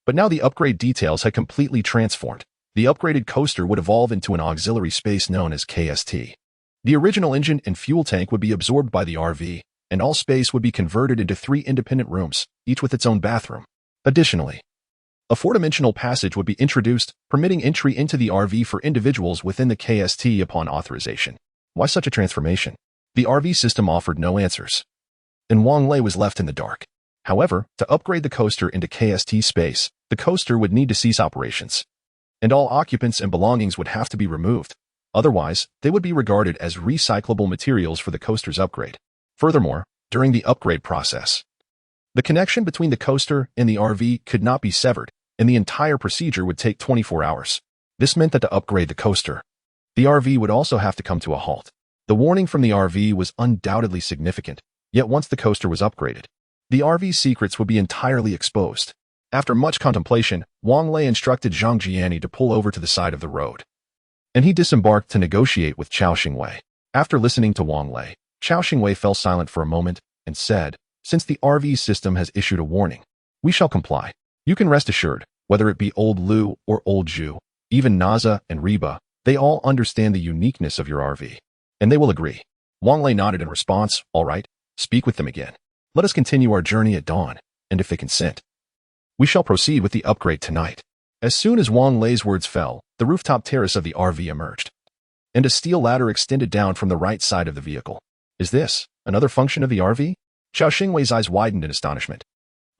But now the upgrade details had completely transformed. The upgraded coaster would evolve into an auxiliary space known as KST. The original engine and fuel tank would be absorbed by the RV, and all space would be converted into 3 independent rooms, each with its own bathroom. Additionally, a four-dimensional passage would be introduced, permitting entry into the RV for individuals within the KST upon authorization. Why such a transformation? The RV system offered no answers, and Wang Lei was left in the dark. However, to upgrade the coaster into KST space, the coaster would need to cease operations, and all occupants and belongings would have to be removed. Otherwise, they would be regarded as recyclable materials for the coaster's upgrade. Furthermore, during the upgrade process, the connection between the coaster and the RV could not be severed, and the entire procedure would take 24 hours. This meant that to upgrade the coaster, the RV would also have to come to a halt. The warning from the RV was undoubtedly significant, yet once the coaster was upgraded, the RV's secrets would be entirely exposed. After much contemplation, Wang Lei instructed Zhang Jiani to pull over to the side of the road, and he disembarked to negotiate with Chao Xingwei. After listening to Wang Lei, Chao Xingwei fell silent for a moment and said, "Since the RV system has issued a warning, we shall comply." You can rest assured, whether it be old Lu or old Zhu, even Naza and Reba, they all understand the uniqueness of your RV. And they will agree. Wang Lei nodded in response. All right, speak with them again. Let us continue our journey at dawn, and if they consent, we shall proceed with the upgrade tonight. As soon as Wang Lei's words fell, the rooftop terrace of the RV emerged, and a steel ladder extended down from the right side of the vehicle. Is this another function of the RV? Xiao Xingwei's eyes widened in astonishment.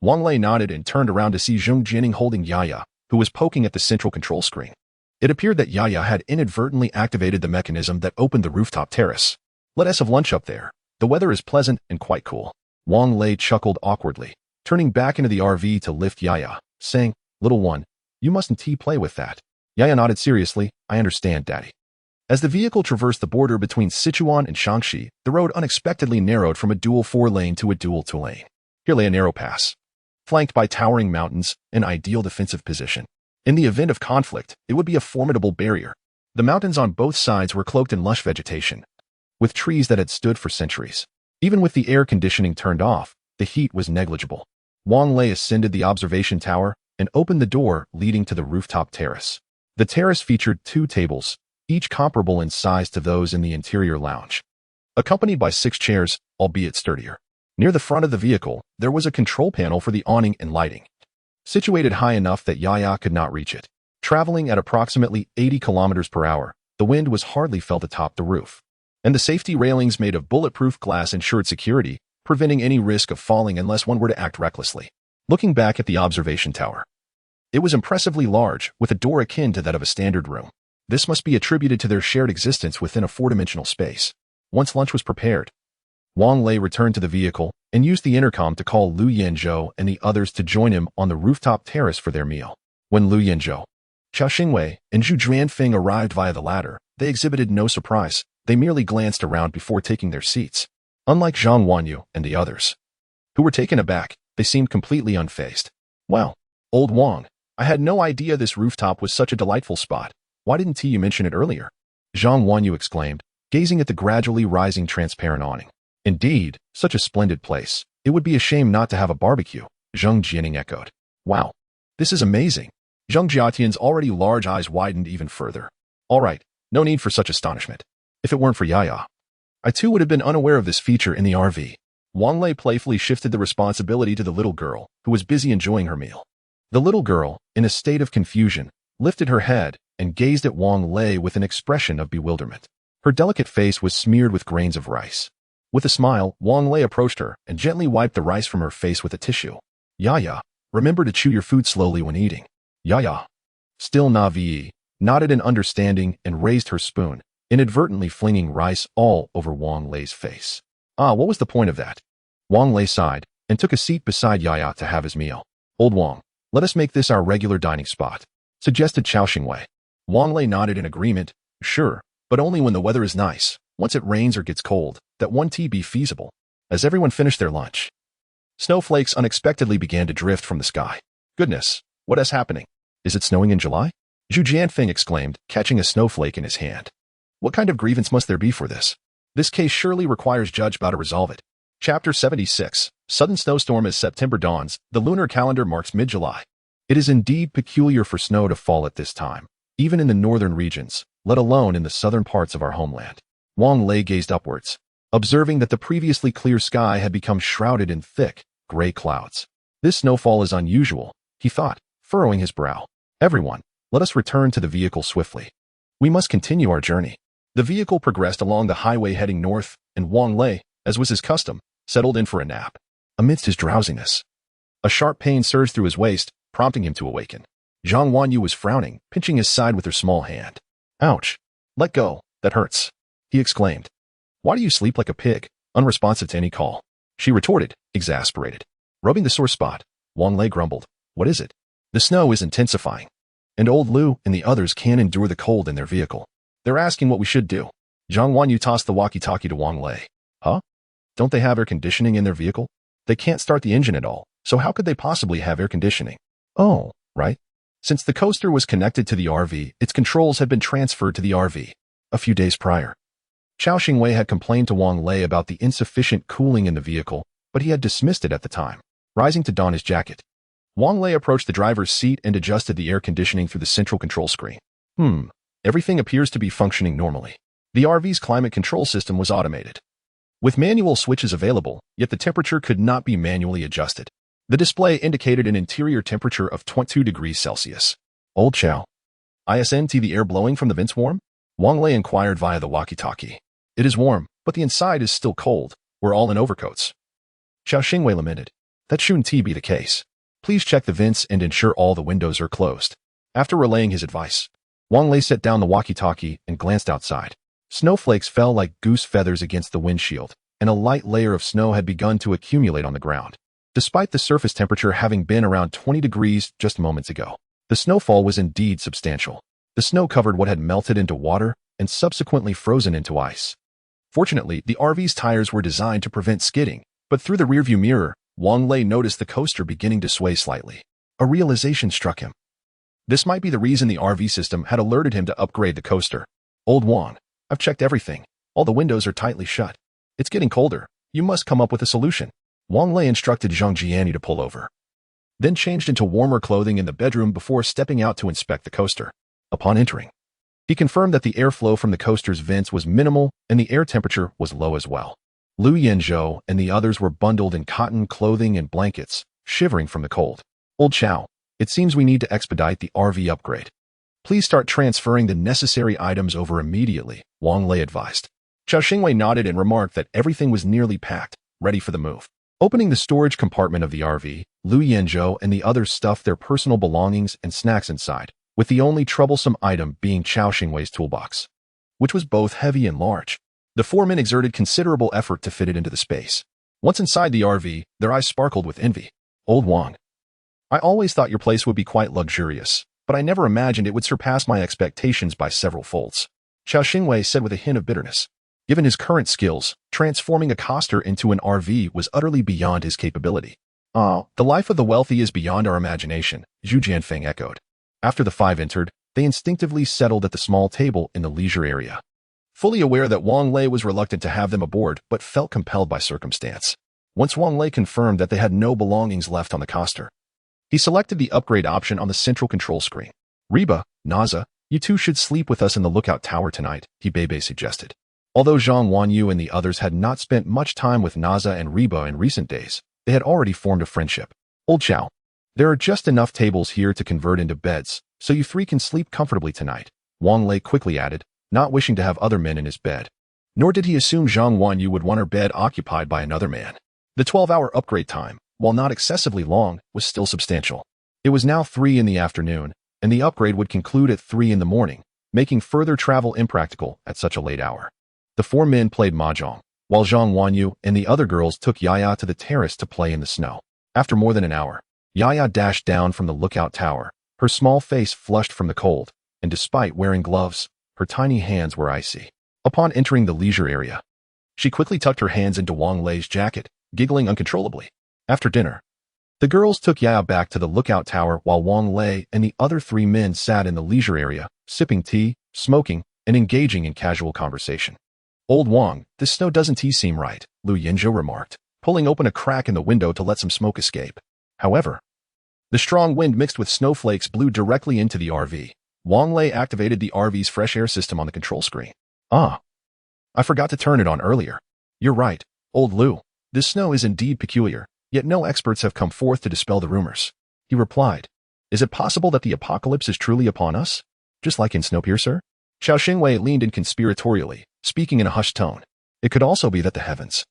Wang Lei nodded and turned around to see Zheng Jining holding Yaya, who was poking at the central control screen. It appeared that Yaya had inadvertently activated the mechanism that opened the rooftop terrace. Let us have lunch up there. The weather is pleasant and quite cool. Wang Lei chuckled awkwardly, turning back into the RV to lift Yaya, saying, Little one, you mustn't play with that. Yaya nodded seriously. I understand, Daddy. As the vehicle traversed the border between Sichuan and Shaanxi, the road unexpectedly narrowed from a dual four-lane to a dual two-lane. Here lay a narrow pass, flanked by towering mountains, an ideal defensive position. In the event of conflict, it would be a formidable barrier. The mountains on both sides were cloaked in lush vegetation, with trees that had stood for centuries. Even with the air conditioning turned off, the heat was negligible. Wang Lei ascended the observation tower and opened the door leading to the rooftop terrace. The terrace featured 2 tables, each comparable in size to those in the interior lounge, accompanied by 6 chairs, albeit sturdier. Near the front of the vehicle, there was a control panel for the awning and lighting, situated high enough that Yaya could not reach it. Traveling at approximately 80 kilometers per hour, the wind was hardly felt atop the roof, and the safety railings made of bulletproof glass ensured security, preventing any risk of falling unless one were to act recklessly. Looking back at the observation tower, it was impressively large, with a door akin to that of a standard room. This must be attributed to their shared existence within a 4-dimensional space. Once lunch was prepared, Wang Lei returned to the vehicle and used the intercom to call Lu Yanzhou and the others to join him on the rooftop terrace for their meal. When Lu Yanzhou, Xiao Xingwei, and Zhu Juanfeng arrived via the ladder, they exhibited no surprise. They merely glanced around before taking their seats. Unlike Zhang Wanyu and the others, who were taken aback, they seemed completely unfazed. Wow, old Wang, I had no idea this rooftop was such a delightful spot. Why didn't you mention it earlier? Zhang Wanyu exclaimed, gazing at the gradually rising transparent awning. Indeed, such a splendid place. It would be a shame not to have a barbecue, Zheng Jining echoed. Wow, this is amazing. Zheng Jiatian's already large eyes widened even further. All right, no need for such astonishment. If it weren't for Yaya, I too would have been unaware of this feature in the RV. Wang Lei playfully shifted the responsibility to the little girl, who was busy enjoying her meal. The little girl, in a state of confusion, lifted her head and gazed at Wang Lei with an expression of bewilderment. Her delicate face was smeared with grains of rice. With a smile, Wang Lei approached her and gently wiped the rice from her face with a tissue. Yaya, remember to chew your food slowly when eating. Yaya, still Navi, nodded in understanding and raised her spoon, inadvertently flinging rice all over Wang Lei's face. What was the point of that? Wang Lei sighed and took a seat beside Yaya to have his meal. Old Wang, let us make this our regular dining spot, suggested Xiao Xingwei. Wang Lei nodded in agreement. Sure, but only when the weather is nice. Once it rains or gets cold, that won't be feasible. As everyone finished their lunch, snowflakes unexpectedly began to drift from the sky. Goodness, what is happening? Is it snowing in July? Zhu Jianfeng exclaimed, catching a snowflake in his hand. What kind of grievance must there be for this? This case surely requires Judge Bao to resolve it. Chapter 76. Sudden snowstorm as September dawns, the lunar calendar marks mid-July. It is indeed peculiar for snow to fall at this time, even in the northern regions, let alone in the southern parts of our homeland. Wang Lei gazed upwards, observing that the previously clear sky had become shrouded in thick, gray clouds. This snowfall is unusual, he thought, furrowing his brow. Everyone, let us return to the vehicle swiftly. We must continue our journey. The vehicle progressed along the highway heading north, and Wang Lei, as was his custom, settled in for a nap. Amidst his drowsiness, a sharp pain surged through his waist, prompting him to awaken. Zhang Wanyu was frowning, pinching his side with her small hand. Ouch! Let go, that hurts, he exclaimed. Why do you sleep like a pig, unresponsive to any call? She retorted, exasperated. Rubbing the sore spot, Wang Lei grumbled. What is it? The snow is intensifying, and old Lu and the others can't endure the cold in their vehicle. They're asking what we should do. Zhang Wanyu tossed the walkie-talkie to Wang Lei. Huh? Don't they have air conditioning in their vehicle? They can't start the engine at all, so how could they possibly have air conditioning? Oh, right. Since the coaster was connected to the RV, its controls had been transferred to the RV. A few days prior, Xiao Xingwei had complained to Wang Lei about the insufficient cooling in the vehicle, but he had dismissed it at the time. Rising to don his jacket, Wang Lei approached the driver's seat and adjusted the air conditioning through the central control screen. Everything appears to be functioning normally. The RV's climate control system was automated, with manual switches available, yet the temperature could not be manually adjusted. The display indicated an interior temperature of 22 degrees Celsius. Old Chow. Isn't the air blowing from the vents warm? Wang Lei inquired via the walkie-talkie. It is warm, but the inside is still cold. We're all in overcoats. Xiao Xingwei lamented. That shouldn't be the case. Please check the vents and ensure all the windows are closed. After relaying his advice, Wang Lei set down the walkie-talkie and glanced outside. Snowflakes fell like goose feathers against the windshield, and a light layer of snow had begun to accumulate on the ground. Despite the surface temperature having been around 20 degrees just moments ago, the snowfall was indeed substantial. The snow covered what had melted into water and subsequently frozen into ice. Fortunately, the RV's tires were designed to prevent skidding, but through the rearview mirror, Wang Lei noticed the coaster beginning to sway slightly. A realization struck him. This might be the reason the RV system had alerted him to upgrade the coaster. Old Wang, I've checked everything. All the windows are tightly shut. It's getting colder. You must come up with a solution. Wang Lei instructed Zhang Jiani to pull over, then changed into warmer clothing in the bedroom before stepping out to inspect the coaster. Upon entering, he confirmed that the airflow from the coaster's vents was minimal and the air temperature was low as well. Lu Yanzhou and the others were bundled in cotton clothing and blankets, shivering from the cold. Old Chow, it seems we need to expedite the RV upgrade. Please start transferring the necessary items over immediately, Wang Lei advised. Xiao Xingwei nodded and remarked that everything was nearly packed, ready for the move. Opening the storage compartment of the RV, Lu Yanzhou and the others stuffed their personal belongings and snacks inside, with the only troublesome item being Xiao Xingwei's toolbox, which was both heavy and large. The four men exerted considerable effort to fit it into the space. Once inside the RV, their eyes sparkled with envy. Old Wang, I always thought your place would be quite luxurious, but I never imagined it would surpass my expectations by several folds. Xiao Xingwei said with a hint of bitterness. Given his current skills, transforming a coaster into an RV was utterly beyond his capability. The life of the wealthy is beyond our imagination, Zhu Jianfeng echoed. After the five entered, they instinctively settled at the small table in the leisure area, fully aware that Wang Lei was reluctant to have them aboard but felt compelled by circumstance. Once Wang Lei confirmed that they had no belongings left on the coaster, he selected the upgrade option on the central control screen. Reba, Naza, you two should sleep with us in the lookout tower tonight, he Bebe suggested. Although Zhang Wanyu and the others had not spent much time with Naza and Reba in recent days, they had already formed a friendship. Old Chow, there are just enough tables here to convert into beds, so you three can sleep comfortably tonight, Wang Lei quickly added, not wishing to have other men in his bed. Nor did he assume Zhang Wanyu would want her bed occupied by another man. The 12-hour upgrade time, while not excessively long, was still substantial. It was now 3 in the afternoon, and the upgrade would conclude at 3 in the morning, making further travel impractical at such a late hour. The four men played mahjong, while Zhang Wanyu and the other girls took Yaya to the terrace to play in the snow. After more than an hour, Yaya dashed down from the lookout tower, her small face flushed from the cold, and despite wearing gloves, her tiny hands were icy. Upon entering the leisure area, she quickly tucked her hands into Wang Lei's jacket, giggling uncontrollably. After dinner, the girls took Yaya back to the lookout tower while Wang Lei and the other 3 men sat in the leisure area, sipping tea, smoking, and engaging in casual conversation. Old Wang, this snow doesn't seem right, Lu Yinzhou remarked, pulling open a crack in the window to let some smoke escape. However, the strong wind mixed with snowflakes blew directly into the RV. Wang Lei activated the RV's fresh air system on the control screen. I forgot to turn it on earlier. You're right, old Lu. This snow is indeed peculiar, yet no experts have come forth to dispel the rumors. He replied, is it possible that the apocalypse is truly upon us? Just like in Snowpiercer? Xiao Xingwei leaned in conspiratorially, speaking in a hushed tone. It could also be that the heavens,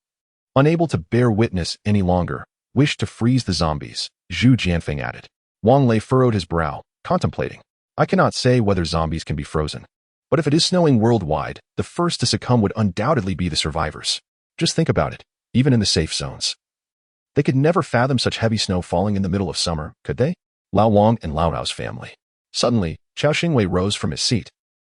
unable to bear witness any longer, wished to freeze the zombies, Zhu Jianfeng added. Wang Lei furrowed his brow, contemplating. I cannot say whether zombies can be frozen, but if it is snowing worldwide, the first to succumb would undoubtedly be the survivors. Just think about it, even in the safe zones. They could never fathom such heavy snow falling in the middle of summer, could they? Lao Wang and Lao Zhao's family. Suddenly, Xiao Xingwei rose from his seat.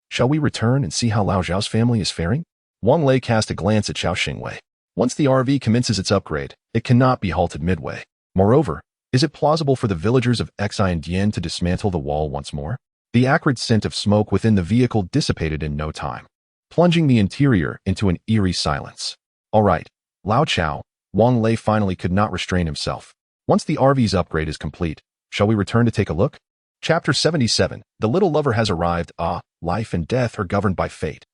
Shall we return and see how Lao Zhao's family is faring? Wang Lei cast a glance at Xiao Xingwei. Once the RV commences its upgrade, it cannot be halted midway. Moreover, is it plausible for the villagers of Xi and Dian to dismantle the wall once more? The acrid scent of smoke within the vehicle dissipated in no time, plunging the interior into an eerie silence. All right, Lao Chao, Wang Lei finally could not restrain himself. Once the RV's upgrade is complete, Shall we return to take a look? Chapter 77. The little lover has arrived. Life and death are governed by fate.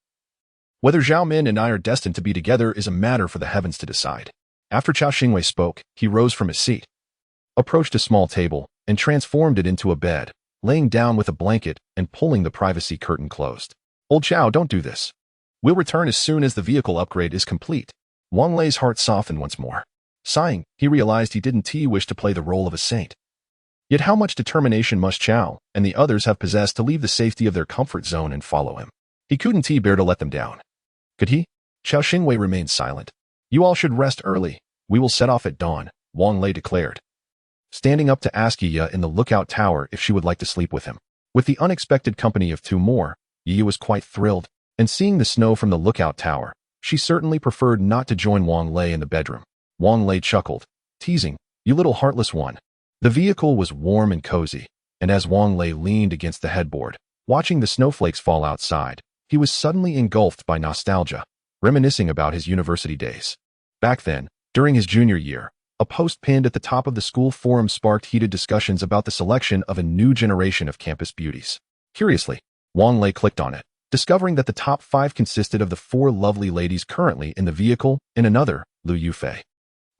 Whether Zhao Min and I are destined to be together is a matter for the heavens to decide. After Chao Xingwei spoke, he rose from his seat, approached a small table, and transformed it into a bed, laying down with a blanket and pulling the privacy curtain closed. Old Chao, don't do this. We'll return as soon as the vehicle upgrade is complete. Wang Lei's heart softened once more. Sighing, he realized he didn't wish to play the role of a saint. Yet how much determination must Chao and the others have possessed to leave the safety of their comfort zone and follow him? He couldn't bear to let them down. Could he? Chao Xingwei remained silent. You all should rest early. We will set off at dawn, Wang Lei declared, standing up to ask Yiya in the lookout tower if she would like to sleep with him. With the unexpected company of two more, Yiya was quite thrilled, and seeing the snow from the lookout tower, she certainly preferred not to join Wang Lei in the bedroom. Wang Lei chuckled, teasing, "You little heartless one." The vehicle was warm and cozy, and as Wang Lei leaned against the headboard, watching the snowflakes fall outside, he was suddenly engulfed by nostalgia, reminiscing about his university days. Back then, during his junior year, a post pinned at the top of the school forum sparked heated discussions about the selection of a new generation of campus beauties. Curiously, Wang Lei clicked on it, discovering that the top 5 consisted of the 4 lovely ladies currently in the vehicle and another, Lu Yufei.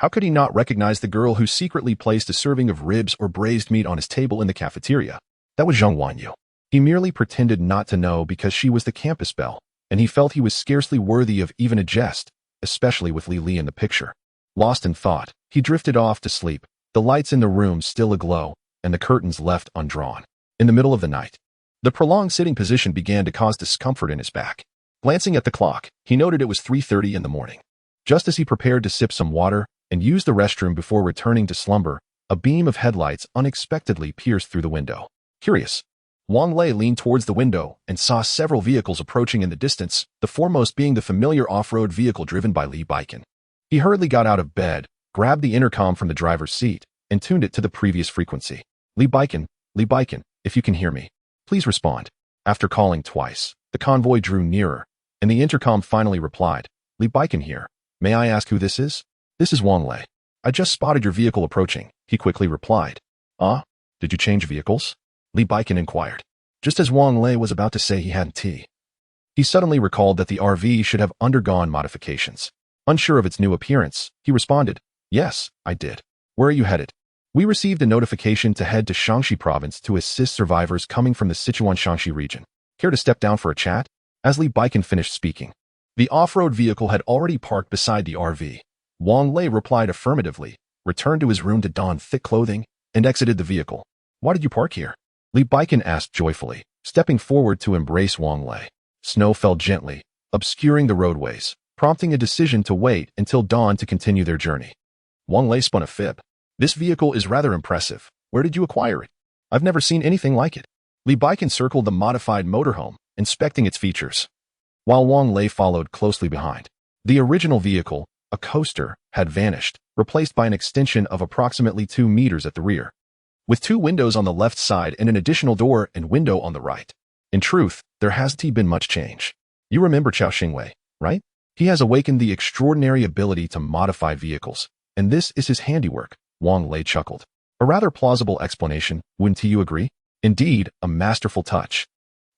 How could he not recognize the girl who secretly placed a serving of ribs or braised meat on his table in the cafeteria? That was Zhang Wanyu. He merely pretended not to know because she was the campus belle, and he felt he was scarcely worthy of even a jest, especially with Li Li in the picture. Lost in thought, he drifted off to sleep, the lights in the room still aglow, and the curtains left undrawn. In the middle of the night, the prolonged sitting position began to cause discomfort in his back. Glancing at the clock, he noted it was 3:30 in the morning. Just as he prepared to sip some water and use the restroom before returning to slumber, a beam of headlights unexpectedly pierced through the window. Curious, Wang Lei leaned towards the window and saw several vehicles approaching in the distance, the foremost being the familiar off-road vehicle driven by Li Baikan. He hurriedly got out of bed, grabbed the intercom from the driver's seat, and tuned it to the previous frequency. Li Baikan, if you can hear me, please respond. After calling twice, the convoy drew nearer, and the intercom finally replied, Li Baikan here. May I ask who this is? This is Wang Lei. I just spotted your vehicle approaching, he quickly replied. Did you change vehicles? Li Baikan inquired. Just as Wang Lei was about to say he hadn't. He suddenly recalled that the RV should have undergone modifications. Unsure of its new appearance, he responded, Yes, I did. Where are you headed? We received a notification to head to Shaanxi province to assist survivors coming from the Sichuan-Shaanxi region. Care to step down for a chat? As Li Baikan finished speaking, the off-road vehicle had already parked beside the RV. Wang Lei replied affirmatively, returned to his room to don thick clothing, and exited the vehicle. Why did you park here? Li Baikan asked joyfully, stepping forward to embrace Wang Lei. Snow fell gently, obscuring the roadways, prompting a decision to wait until dawn to continue their journey. Wang Lei spun a fib. This vehicle is rather impressive. Where did you acquire it? I've never seen anything like it. Li Baikan circled the modified motorhome, inspecting its features, while Wang Lei followed closely behind. The original vehicle, a coaster, had vanished, replaced by an extension of approximately 2 meters at the rear, with 2 windows on the left side and an additional door and window on the right. In truth, there hasn't been much change. You remember Chao Xingwei, right? He has awakened the extraordinary ability to modify vehicles, and this is his handiwork, Wang Lei chuckled. A rather plausible explanation, wouldn't you agree? Indeed, a masterful touch.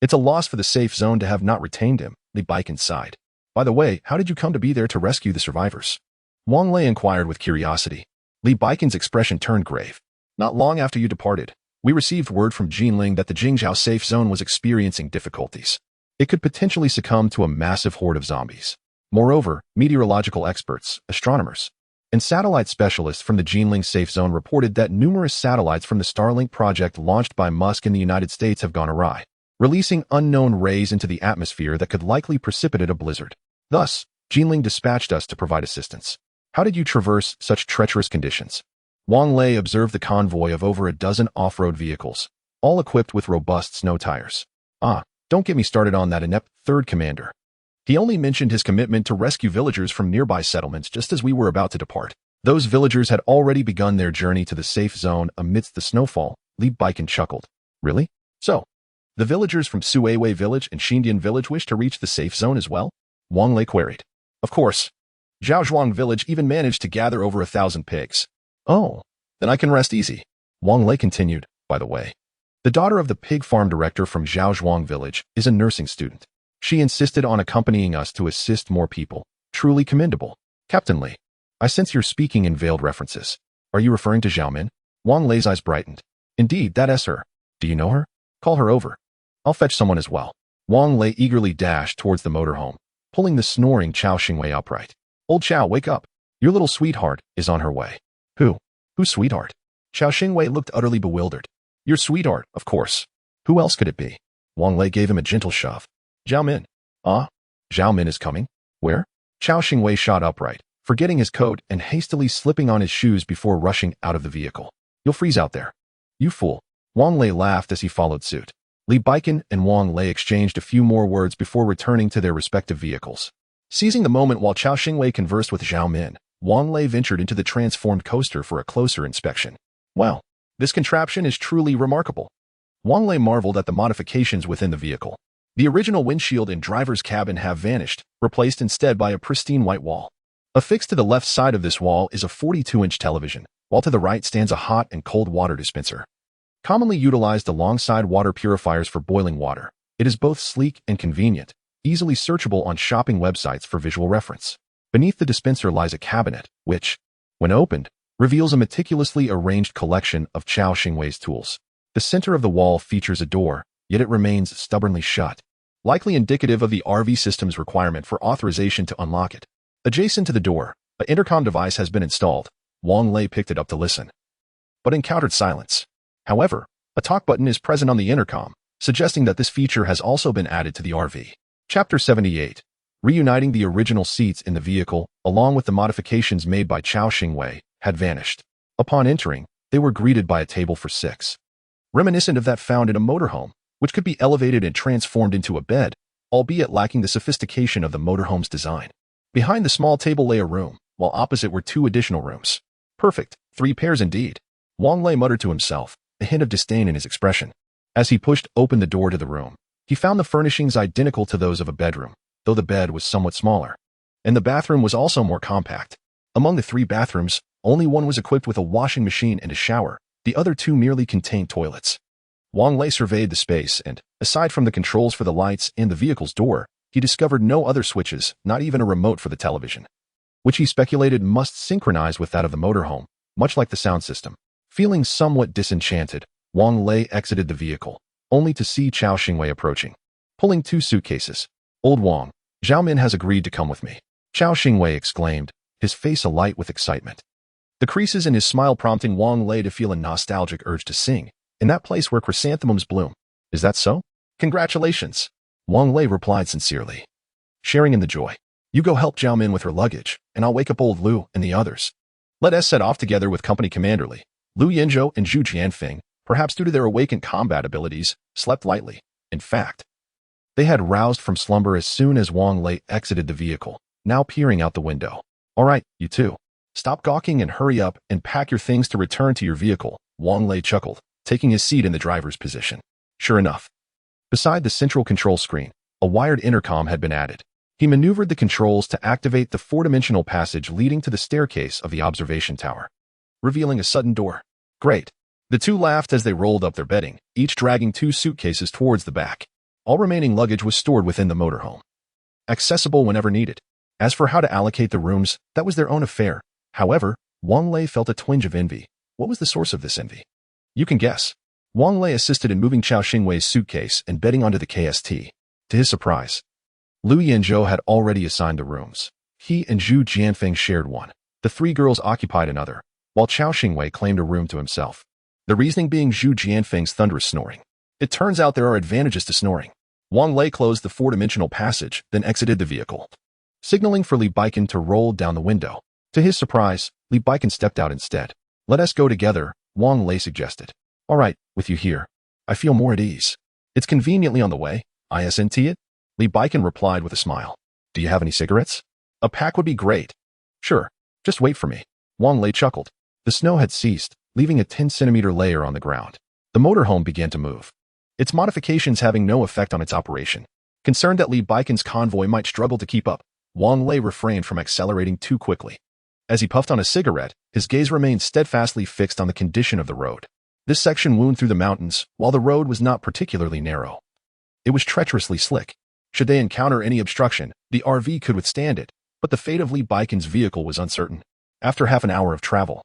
It's a loss for the safe zone to have not retained him, Li Baikan sighed. By the way, how did you come to be there to rescue the survivors? Wang Lei inquired with curiosity. Li Baikan's expression turned grave. Not long after you departed, we received word from Jinling that the Jingzhou safe zone was experiencing difficulties. It could potentially succumb to a massive horde of zombies. Moreover, meteorological experts, astronomers, and satellite specialists from the Jinling safe zone reported that numerous satellites from the Starlink project launched by Musk in the United States have gone awry, releasing unknown rays into the atmosphere that could likely precipitate a blizzard. Thus, Jinling dispatched us to provide assistance. How did you traverse such treacherous conditions? Wang Lei observed the convoy of over a dozen off-road vehicles, all equipped with robust snow tires. Don't get me started on that inept third commander. He only mentioned his commitment to rescue villagers from nearby settlements just as we were about to depart. Those villagers had already begun their journey to the safe zone amidst the snowfall, Li Baikan chuckled. Really? So, the villagers from Suiwei village and Xindian village wish to reach the safe zone as well? Wang Lei queried. Of course. Zhaozhuang village even managed to gather over 1,000 pigs. Oh, then I can rest easy. Wang Lei continued, by the way. The daughter of the pig farm director from Zhaozhuang village is a nursing student. She insisted on accompanying us to assist more people. Truly commendable. Captain Li, I sense you're speaking in veiled references. Are you referring to Xiaomin? Wang Lei's eyes brightened. Indeed, that is her. Do you know her? Call her over. I'll fetch someone as well. Wang Lei eagerly dashed towards the motorhome, pulling the snoring Chao Xingwei upright. Old Chao, wake up. Your little sweetheart is on her way. Who? Who's sweetheart? Chao Xingwei looked utterly bewildered. Your sweetheart, of course. Who else could it be? Wang Lei gave him a gentle shove. Xiaomin. Ah? Xiaomin is coming? Where? Chao Xingwei shot upright, forgetting his coat and hastily slipping on his shoes before rushing out of the vehicle. You'll freeze out there. You fool. Wang Lei laughed as he followed suit. Li Baikan and Wang Lei exchanged a few more words before returning to their respective vehicles. Seizing the moment while Chao Xingwei conversed with Xiaomin, Wang Lei ventured into the transformed coaster for a closer inspection. Wow, this contraption is truly remarkable. Wang Lei marveled at the modifications within the vehicle. The original windshield and driver's cabin have vanished, replaced instead by a pristine white wall. Affixed to the left side of this wall is a 42-inch television, while to the right stands a hot and cold water dispenser. Commonly utilized alongside water purifiers for boiling water, it is both sleek and convenient, easily searchable on shopping websites for visual reference. Beneath the dispenser lies a cabinet, which, when opened, reveals a meticulously arranged collection of Chao Xingwei's tools. The center of the wall features a door, yet it remains stubbornly shut, likely indicative of the RV system's requirement for authorization to unlock it. Adjacent to the door, an intercom device has been installed. Wang Lei picked it up to listen, but encountered silence. However, a talk button is present on the intercom, suggesting that this feature has also been added to the RV. Chapter 78. Reuniting the original seats in the vehicle, along with the modifications made by Chao Xingwei, had vanished. Upon entering, they were greeted by a table for six. Reminiscent of that found in a motorhome, which could be elevated and transformed into a bed, albeit lacking the sophistication of the motorhome's design. Behind the small table lay a room, while opposite were two additional rooms. Perfect, 3 pairs indeed. Wang Lei muttered to himself, a hint of disdain in his expression. As he pushed open the door to the room, he found the furnishings identical to those of a bedroom, though the bed was somewhat smaller. And the bathroom was also more compact. Among the 3 bathrooms, only one was equipped with a washing machine and a shower, the other 2 merely contained toilets. Wang Lei surveyed the space and, aside from the controls for the lights and the vehicle's door, he discovered no other switches, not even a remote for the television, which he speculated must synchronize with that of the motorhome, much like the sound system. Feeling somewhat disenchanted, Wang Lei exited the vehicle, only to see Chao Xingwei approaching, pulling 2 suitcases. Old Wang, Xiaomin has agreed to come with me. Chao Xingwei exclaimed, his face alight with excitement. The creases in his smile prompting Wang Lei to feel a nostalgic urge to sing, in that place where chrysanthemums bloom. Is that so? Congratulations. Wang Lei replied sincerely, sharing in the joy. You go help Xiaomin with her luggage, and I'll wake up old Lu and the others. Let us set off together with Company Commander Li. Lu Yinzhou and Zhu Jianfeng, perhaps due to their awakened combat abilities, slept lightly. In fact, they had roused from slumber as soon as Wang Lei exited the vehicle, now peering out the window. All right, you two. Stop gawking and hurry up and pack your things to return to your vehicle, Wang Lei chuckled, taking his seat in the driver's position. Sure enough, beside the central control screen, a wired intercom had been added. He maneuvered the controls to activate the 4-dimensional passage leading to the staircase of the observation tower, revealing a sudden door. Great. The two laughed as they rolled up their bedding, each dragging 2 suitcases towards the back. All remaining luggage was stored within the motorhome, accessible whenever needed. As for how to allocate the rooms, that was their own affair. However, Wang Lei felt a twinge of envy. What was the source of this envy? You can guess. Wang Lei assisted in moving Chao Xingwei's suitcase and bedding onto the KST. To his surprise, Lu Yinzhou had already assigned the rooms. He and Zhu Jianfeng shared one. The 3 girls occupied another, while Chao Xingwei claimed a room to himself. The reasoning being Zhu Jianfeng's thunderous snoring. It turns out there are advantages to snoring. Wang Lei closed the 4-dimensional passage, then exited the vehicle, signaling for Li Baikan to roll down the window. To his surprise, Li Baikan stepped out instead. Let us go together, Wang Lei suggested. All right, with you here. I feel more at ease. It's conveniently on the way. Isn't it? Li Baikan replied with a smile. Do you have any cigarettes? A pack would be great. Sure, just wait for me. Wang Lei chuckled. The snow had ceased, leaving a 10-centimeter layer on the ground. The motorhome began to move, its modifications having no effect on its operation. Concerned that Li Baikan's convoy might struggle to keep up, Wang Lei refrained from accelerating too quickly. As he puffed on a cigarette, his gaze remained steadfastly fixed on the condition of the road. This section wound through the mountains, while the road was not particularly narrow. It was treacherously slick. Should they encounter any obstruction, the RV could withstand it, but the fate of Li Baikon's vehicle was uncertain. After half an hour of travel,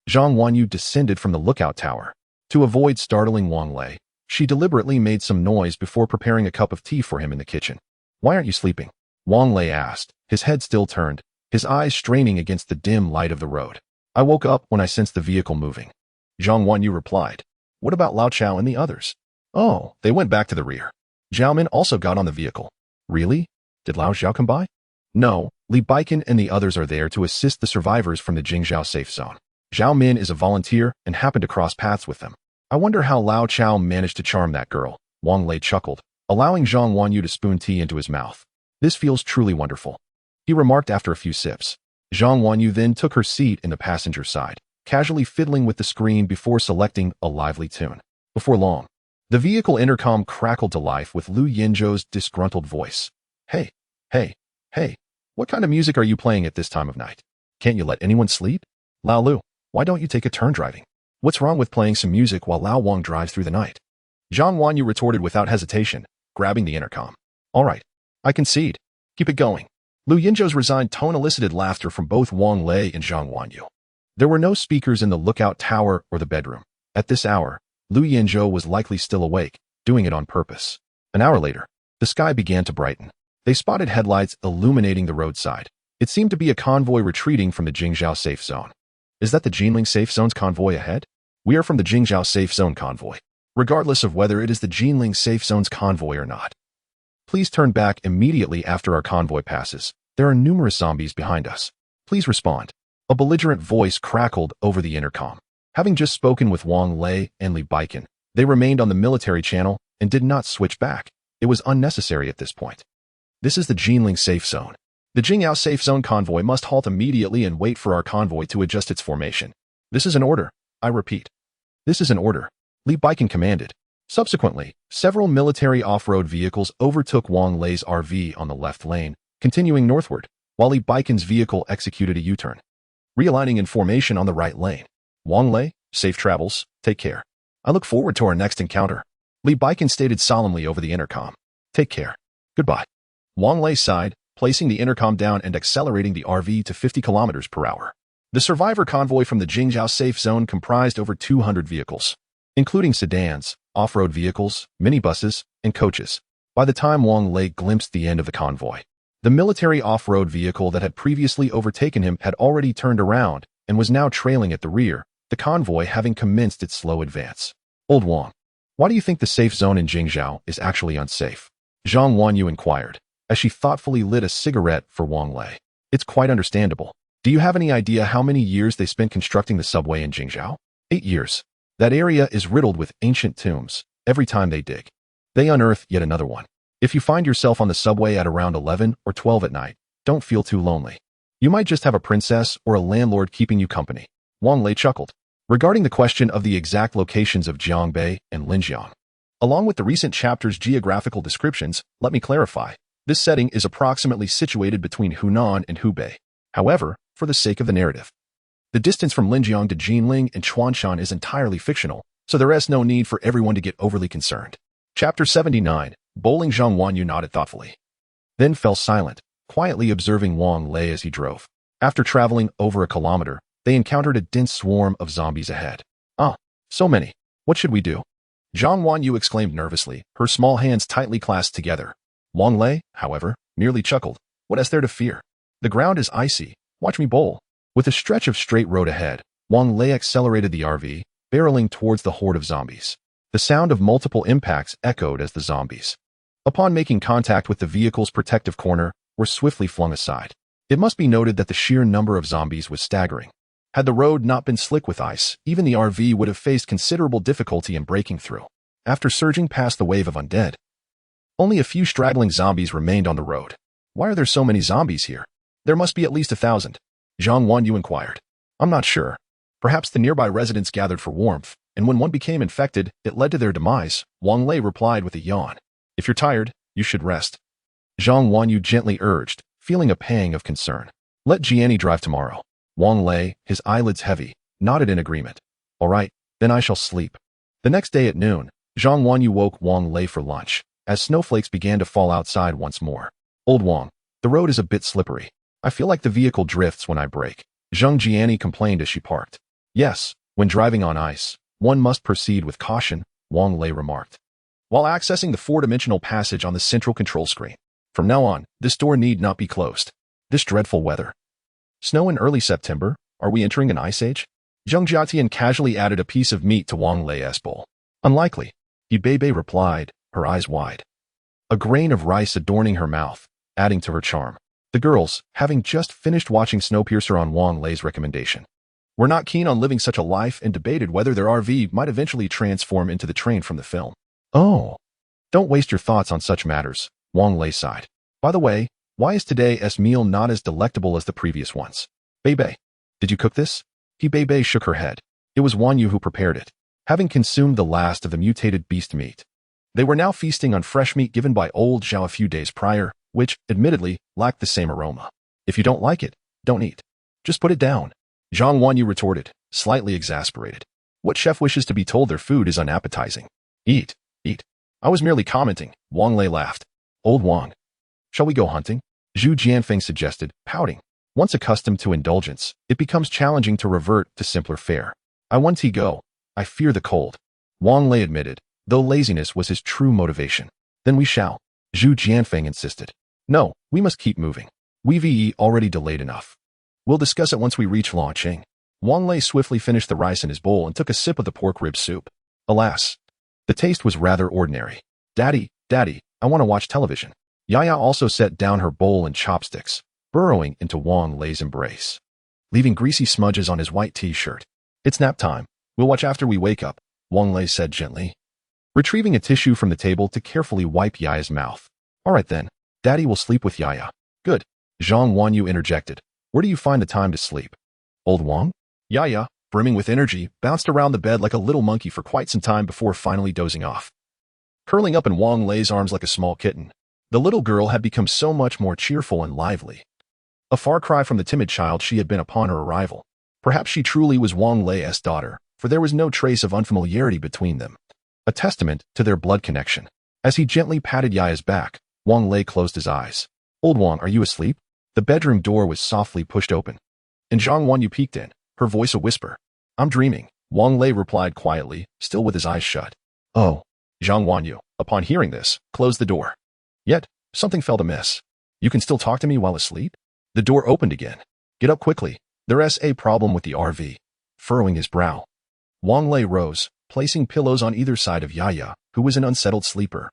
Zhang Wanyu descended from the lookout tower. To avoid startling Wang Lei, she deliberately made some noise before preparing a cup of tea for him in the kitchen. "Why aren't you sleeping?" Wang Lei asked, his head still turned, his eyes straining against the dim light of the road. "I woke up when I sensed the vehicle moving." Zhang Wanyu replied. "What about Lao Chao and the others?" "Oh, they went back to the rear. Zhao Min also got on the vehicle." "Really? Did Lao Zhao come by?" "No, Li Baikon and the others are there to assist the survivors from the Jingzhou safe zone. Zhao Min is a volunteer and happened to cross paths with them. I wonder how Lao Chao managed to charm that girl." Wang Lei chuckled, allowing Zhang Wanyu to spoon tea into his mouth. "This feels truly wonderful," he remarked after a few sips. Zhang Wanyu then took her seat in the passenger side, casually fiddling with the screen before selecting a lively tune. Before long, the vehicle intercom crackled to life with Lu Yinzhou's disgruntled voice. "Hey, hey, hey, what kind of music are you playing at this time of night? Can't you let anyone sleep? Lao Lu, why don't you take a turn driving? What's wrong with playing some music while Lao Wang drives through the night?" Zhang Wanyu retorted without hesitation, grabbing the intercom. "All right, I concede. Keep it going." Lu Yinzhou's resigned tone elicited laughter from both Wang Lei and Zhang Wanyu. There were no speakers in the lookout tower or the bedroom. At this hour, Lu Yinzhou was likely still awake, doing it on purpose. An hour later, the sky began to brighten. They spotted headlights illuminating the roadside. It seemed to be a convoy retreating from the Jingzhou safe zone. "Is that the Jinling safe zone's convoy ahead?" "We are from the Jingzhou safe zone convoy. Regardless of whether it is the Jinling safe zone's convoy or not, please turn back immediately after our convoy passes. There are numerous zombies behind us. Please respond." A belligerent voice crackled over the intercom. Having just spoken with Wang Lei and Li Baikon, they remained on the military channel and did not switch back. It was unnecessary at this point. "This is the Jinling safe zone. The Jingzhou safe zone convoy must halt immediately and wait for our convoy to adjust its formation. This is an order. I repeat. This is an order," Li Baikon commanded. Subsequently, several military off-road vehicles overtook Wang Lei's RV on the left lane, continuing northward, while Li Baikon's vehicle executed a U-turn, realigning in formation on the right lane. "Wang Lei, safe travels. Take care. I look forward to our next encounter," Li Baikon stated solemnly over the intercom. "Take care. Goodbye." Wang Lei sighed, placing the intercom down and accelerating the RV to 50 kilometers per hour. The survivor convoy from the Jingzhou safe zone comprised over 200 vehicles, including sedans, off-road vehicles, minibuses, and coaches. By the time Wang Lei glimpsed the end of the convoy, the military off-road vehicle that had previously overtaken him had already turned around and was now trailing at the rear, the convoy having commenced its slow advance. "Old Wang, why do you think the safe zone in Jingzhou is actually unsafe?" Zhang Wanyu inquired, as she thoughtfully lit a cigarette for Wang Lei. "It's quite understandable. Do you have any idea how many years they spent constructing the subway in Jingzhou?" 8 years. That area is riddled with ancient tombs. Every time they dig, they unearth yet another one. If you find yourself on the subway at around 11 or 12 at night, don't feel too lonely. You might just have a princess or a landlord keeping you company." Wang Lei chuckled. Regarding the question of the exact locations of Jiangbei and Linjiang, along with the recent chapter's geographical descriptions, let me clarify. This setting is approximately situated between Hunan and Hubei. However, for the sake of the narrative, the distance from Linjiang to Jinling and Chuanshan is entirely fictional, so there is no need for everyone to get overly concerned. Chapter 79. Bowling. Zhang Wanyu nodded thoughtfully, then fell silent, quietly observing Wang Lei as he drove. After traveling over a kilometer, they encountered a dense swarm of zombies ahead. "Ah, so many. What should we do?" Zhang Wanyu exclaimed nervously, her small hands tightly clasped together. Wang Lei, however, merely chuckled. "What is there to fear? The ground is icy. Watch me bowl." With a stretch of straight road ahead, Wang Lei accelerated the RV, barreling towards the horde of zombies. The sound of multiple impacts echoed as the zombies, upon making contact with the vehicle's protective corner, were swiftly flung aside. It must be noted that the sheer number of zombies was staggering. Had the road not been slick with ice, even the RV would have faced considerable difficulty in breaking through. After surging past the wave of undead, only a few straggling zombies remained on the road. "Why are there so many zombies here? There must be at least 1,000. Zhang Wanyu inquired. "I'm not sure. Perhaps the nearby residents gathered for warmth, and when one became infected, it led to their demise," Wang Lei replied with a yawn. "If you're tired, you should rest," Zhang Wanyu gently urged, feeling a pang of concern. "Let Jiani drive tomorrow." Wang Lei, his eyelids heavy, nodded in agreement. "All right, then I shall sleep." The next day at noon, Zhang Wanyu woke Wang Lei for lunch, as snowflakes began to fall outside once more. Old Wang, the road is a bit slippery. I feel like the vehicle drifts when I brake. Zheng Jiani complained as she parked. Yes, when driving on ice, one must proceed with caution, Wang Lei remarked, while accessing the four-dimensional passage on the central control screen. From now on, this door need not be closed. This dreadful weather. Snow in early September? Are we entering an ice age? Zheng Jiatian casually added a piece of meat to Wang Lei's bowl. Unlikely, Yibei replied, her eyes wide. A grain of rice adorning her mouth, adding to her charm. The girls, having just finished watching Snowpiercer on Wang Lei's recommendation, were not keen on living such a life and debated whether their RV might eventually transform into the train from the film. Oh, don't waste your thoughts on such matters, Wang Lei sighed. By the way, why is today's meal not as delectable as the previous ones? Bei, did you cook this? Bei shook her head. It was Wanyu who prepared it, having consumed the last of the mutated beast meat. They were now feasting on fresh meat given by old Zhao a few days prior, which, admittedly, lacked the same aroma. If you don't like it, don't eat. Just put it down. Zhang Wanyu retorted, slightly exasperated. What chef wishes to be told their food is unappetizing? Eat, eat. I was merely commenting, Wang Lei laughed. Old Wang. Shall we go hunting? Zhu Jianfeng suggested, pouting. Once accustomed to indulgence, it becomes challenging to revert to simpler fare. I want to go. I fear the cold. Wang Lei admitted, though laziness was his true motivation. Then we shall. Zhu Jianfeng insisted. No, we must keep moving. We've already delayed enough. We'll discuss it once we reach Longqing. Wang Lei swiftly finished the rice in his bowl and took a sip of the pork rib soup. Alas, the taste was rather ordinary. Daddy, I want to watch television. Yaya also set down her bowl and chopsticks, burrowing into Wang Lei's embrace, leaving greasy smudges on his white t-shirt. It's nap time. We'll watch after we wake up, Wang Lei said gently, retrieving a tissue from the table to carefully wipe Yaya's mouth. All right then, Daddy will sleep with Yaya. Good. Zhang Wanyu interjected. Where do you find the time to sleep? Old Wang? Yaya, brimming with energy, bounced around the bed like a little monkey for quite some time before finally dozing off. Curling up in Wang Lei's arms like a small kitten, the little girl had become so much more cheerful and lively. A far cry from the timid child she had been upon her arrival. Perhaps she truly was Wang Lei's daughter, for there was no trace of unfamiliarity between them, a testament to their blood connection. As he gently patted Yaya's back, Wang Lei closed his eyes. Old Wang, are you asleep? The bedroom door was softly pushed open, and Zhang Wanyu peeked in, her voice a whisper. I'm dreaming, Wang Lei replied quietly, still with his eyes shut. Oh. Zhang Wanyu, upon hearing this, closed the door. Yet, something felt amiss. You can still talk to me while asleep? The door opened again. Get up quickly. There's a problem with the RV. Furrowing his brow, Wang Lei rose, placing pillows on either side of Yaya, who was an unsettled sleeper.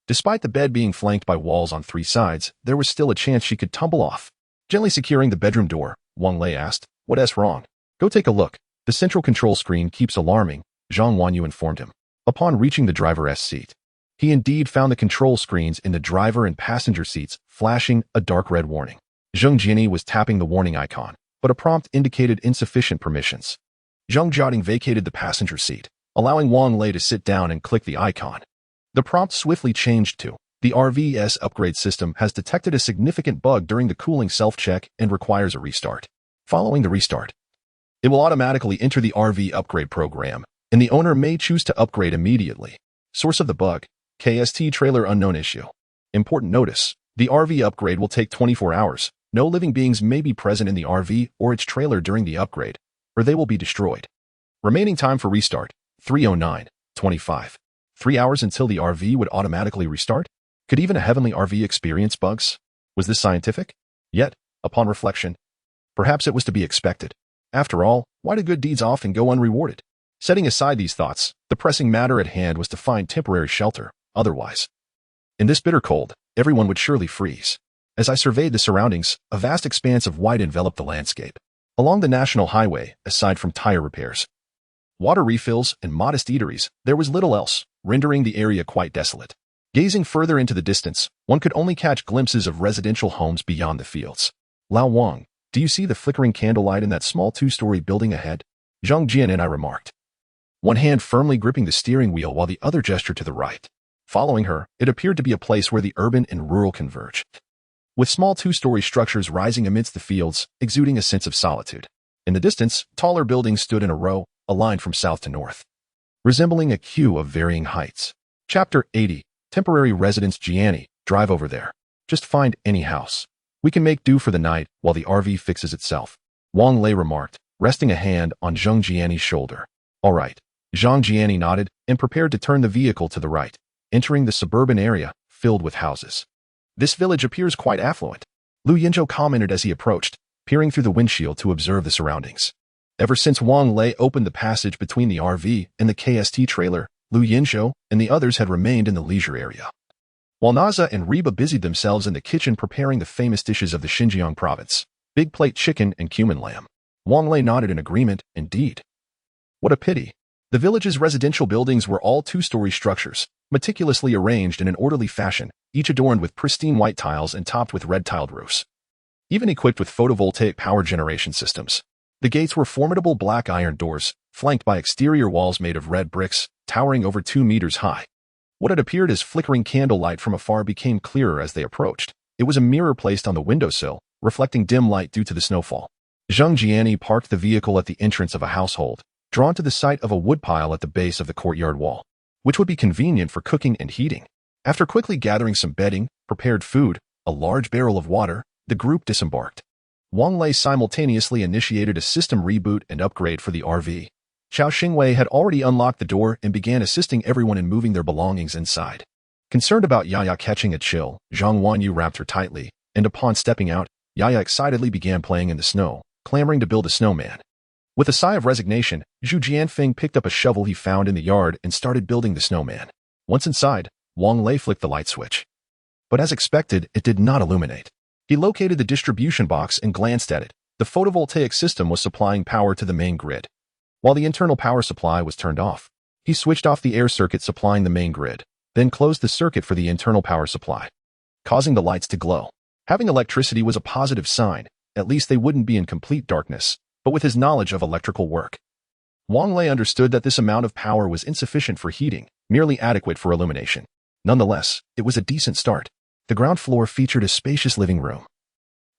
Despite the bed being flanked by walls on three sides, there was still a chance she could tumble off. Gently securing the bedroom door, Wang Lei asked, What's wrong? Go take a look. The central control screen keeps alarming, Zhang Wanyu informed him. Upon reaching the driver's seat, he indeed found the control screens in the driver and passenger seats flashing a dark red warning. Zheng Jiani was tapping the warning icon, but a prompt indicated insufficient permissions. Zheng Jiating vacated the passenger seat, allowing Wang Lei to sit down and click the icon. The prompt swiftly changed to, the RV's upgrade system has detected a significant bug during the cooling self-check and requires a restart. Following the restart, it will automatically enter the RV upgrade program, and the owner may choose to upgrade immediately. Source of the bug, KST trailer unknown issue. Important notice, the RV upgrade will take 24 hours. No living beings may be present in the RV or its trailer during the upgrade, or they will be destroyed. Remaining time for restart, 3:09:25. 3 hours until the RV would automatically restart? Could even a heavenly RV experience bugs? Was this scientific? Yet, upon reflection, perhaps it was to be expected. After all, why do good deeds often go unrewarded? Setting aside these thoughts, the pressing matter at hand was to find temporary shelter. Otherwise, in this bitter cold, everyone would surely freeze. As I surveyed the surroundings, a vast expanse of white enveloped the landscape. Along the national highway, aside from tire repairs, water refills, and modest eateries, there was little else, rendering the area quite desolate. Gazing further into the distance, one could only catch glimpses of residential homes beyond the fields. Lao Wang, do you see the flickering candlelight in that small two-story building ahead? Zheng Jian and I remarked, one hand firmly gripping the steering wheel while the other gestured to the right. Following her, it appeared to be a place where the urban and rural converged, with small two-story structures rising amidst the fields, exuding a sense of solitude. In the distance, taller buildings stood in a row, aligned from south to north. resembling a queue of varying heights. Chapter 80. Temporary Residence. Gianni, drive over there. Just find any house. We can make do for the night while the RV fixes itself. Wang Lei remarked, resting a hand on Zhang Jianni's shoulder. All right. Zhang Jianni nodded and prepared to turn the vehicle to the right, entering the suburban area filled with houses. This village appears quite affluent, Lu Yinzhou commented as he approached, peering through the windshield to observe the surroundings. Ever since Wang Lei opened the passage between the RV and the KST trailer, Lu Yinzhou and the others had remained in the leisure area, while Naza and Reba busied themselves in the kitchen preparing the famous dishes of the Xinjiang province, big plate chicken and cumin lamb. Wang Lei nodded in agreement. Indeed. What a pity. The village's residential buildings were all two-story structures, meticulously arranged in an orderly fashion, each adorned with pristine white tiles and topped with red-tiled roofs, even equipped with photovoltaic power generation systems. The gates were formidable black iron doors, flanked by exterior walls made of red bricks, towering over 2 meters high. What had appeared as flickering candlelight from afar became clearer as they approached. It was a mirror placed on the windowsill, reflecting dim light due to the snowfall. Zhang Jianni parked the vehicle at the entrance of a household, drawn to the sight of a woodpile at the base of the courtyard wall, which would be convenient for cooking and heating. After quickly gathering some bedding, prepared food, a large barrel of water, the group disembarked. Wang Lei simultaneously initiated a system reboot and upgrade for the RV. Xiao Xingwei had already unlocked the door and began assisting everyone in moving their belongings inside. Concerned about Yaya catching a chill, Zhang Wanyu wrapped her tightly, and upon stepping out, Yaya excitedly began playing in the snow, clamoring to build a snowman. With a sigh of resignation, Zhu Jianfeng picked up a shovel he found in the yard and started building the snowman. Once inside, Wang Lei flicked the light switch. But as expected, it did not illuminate. He located the distribution box and glanced at it. The photovoltaic system was supplying power to the main grid, while the internal power supply was turned off. He switched off the air circuit supplying the main grid, then closed the circuit for the internal power supply, causing the lights to glow. Having electricity was a positive sign. At least they wouldn't be in complete darkness. But with his knowledge of electrical work, Wang Lei understood that this amount of power was insufficient for heating, merely adequate for illumination. Nonetheless, it was a decent start. The ground floor featured a spacious living room,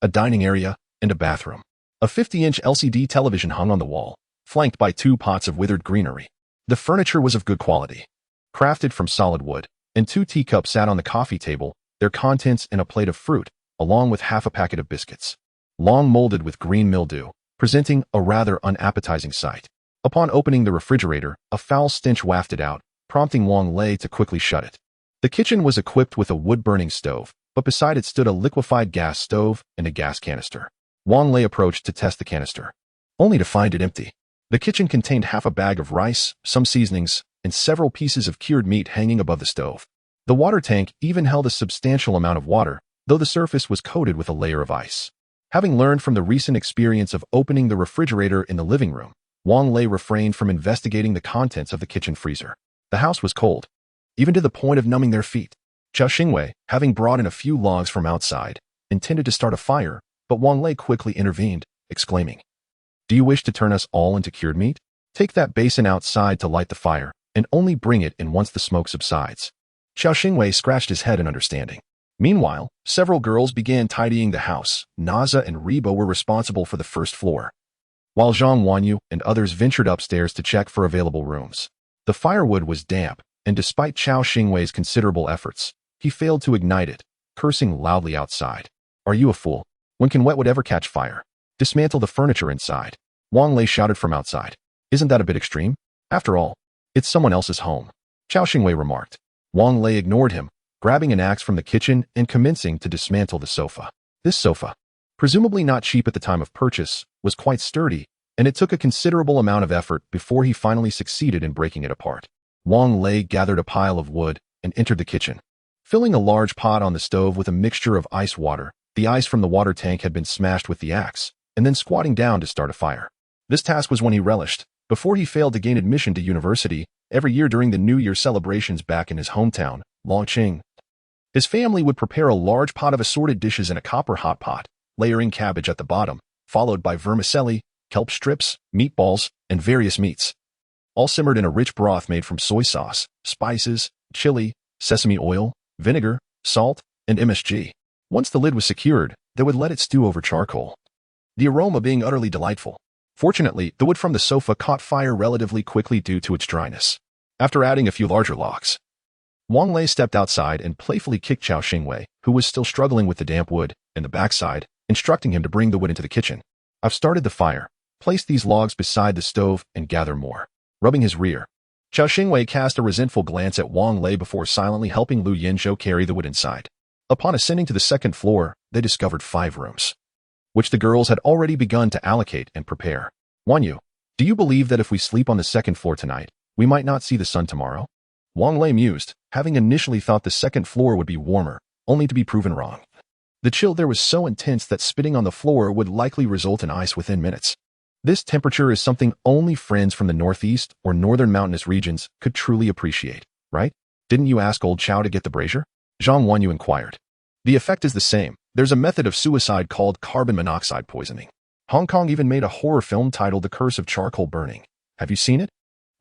a dining area, and a bathroom. A 50-inch LCD television hung on the wall, flanked by 2 pots of withered greenery. The furniture was of good quality, crafted from solid wood, and 2 teacups sat on the coffee table, their contents and a plate of fruit, along with half a packet of biscuits, long molded with green mildew, presenting a rather unappetizing sight. Upon opening the refrigerator, a foul stench wafted out, prompting Wang Lei to quickly shut it. The kitchen was equipped with a wood-burning stove, but beside it stood a liquefied gas stove and a gas canister. Wang Lei approached to test the canister, only to find it empty. The kitchen contained half a bag of rice, some seasonings, and several pieces of cured meat hanging above the stove. The water tank even held a substantial amount of water, though the surface was coated with a layer of ice. Having learned from the recent experience of opening the refrigerator in the living room, Wang Lei refrained from investigating the contents of the kitchen freezer. The house was cold, even to the point of numbing their feet. Xiao Xingwei, having brought in a few logs from outside, intended to start a fire, but Wang Lei quickly intervened, exclaiming, "Do you wish to turn us all into cured meat? Take that basin outside to light the fire, and only bring it in once the smoke subsides." Xiao Xingwei scratched his head in understanding. Meanwhile, several girls began tidying the house. Naza and Reba were responsible for the first floor, while Zhang Wanyu and others ventured upstairs to check for available rooms. The firewood was damp, and despite Xiao Xingwei's considerable efforts, he failed to ignite it, cursing loudly outside. "Are you a fool? When can wet wood ever catch fire? Dismantle the furniture inside," Wang Lei shouted from outside. "Isn't that a bit extreme? After all, it's someone else's home," Xiao Xingwei remarked. Wang Lei ignored him, grabbing an axe from the kitchen and commencing to dismantle the sofa. This sofa, presumably not cheap at the time of purchase, was quite sturdy, and it took a considerable amount of effort before he finally succeeded in breaking it apart. Wang Lei gathered a pile of wood and entered the kitchen, filling a large pot on the stove with a mixture of ice water. The ice from the water tank had been smashed with the axe, and then squatting down to start a fire. This task was one he relished, before he failed to gain admission to university every year during the New Year celebrations back in his hometown, Longqing. His family would prepare a large pot of assorted dishes in a copper hot pot, layering cabbage at the bottom, followed by vermicelli, kelp strips, meatballs, and various meats, all simmered in a rich broth made from soy sauce, spices, chili, sesame oil, vinegar, salt, and MSG. Once the lid was secured, they would let it stew over charcoal, the aroma being utterly delightful. Fortunately, the wood from the sofa caught fire relatively quickly due to its dryness. After adding a few larger logs, Wang Lei stepped outside and playfully kicked Chao Xingwei, who was still struggling with the damp wood, in the backside, instructing him to bring the wood into the kitchen. I've started the fire. Place these logs beside the stove and gather more. Rubbing his rear, Chao Xingwei cast a resentful glance at Wang Lei before silently helping Lu Yinzhou carry the wood inside. Upon ascending to the second floor, they discovered 5 rooms, which the girls had already begun to allocate and prepare. Wanyu, do you believe that if we sleep on the second floor tonight, we might not see the sun tomorrow? Wang Lei mused, having initially thought the second floor would be warmer, only to be proven wrong. The chill there was so intense that spitting on the floor would likely result in ice within minutes. This temperature is something only friends from the northeast or northern mountainous regions could truly appreciate, right? Didn't you ask old Chow to get the brazier? Zhang Wanyu inquired. The effect is the same. There's a method of suicide called carbon monoxide poisoning. Hong Kong even made a horror film titled The Curse of Charcoal Burning. Have you seen it?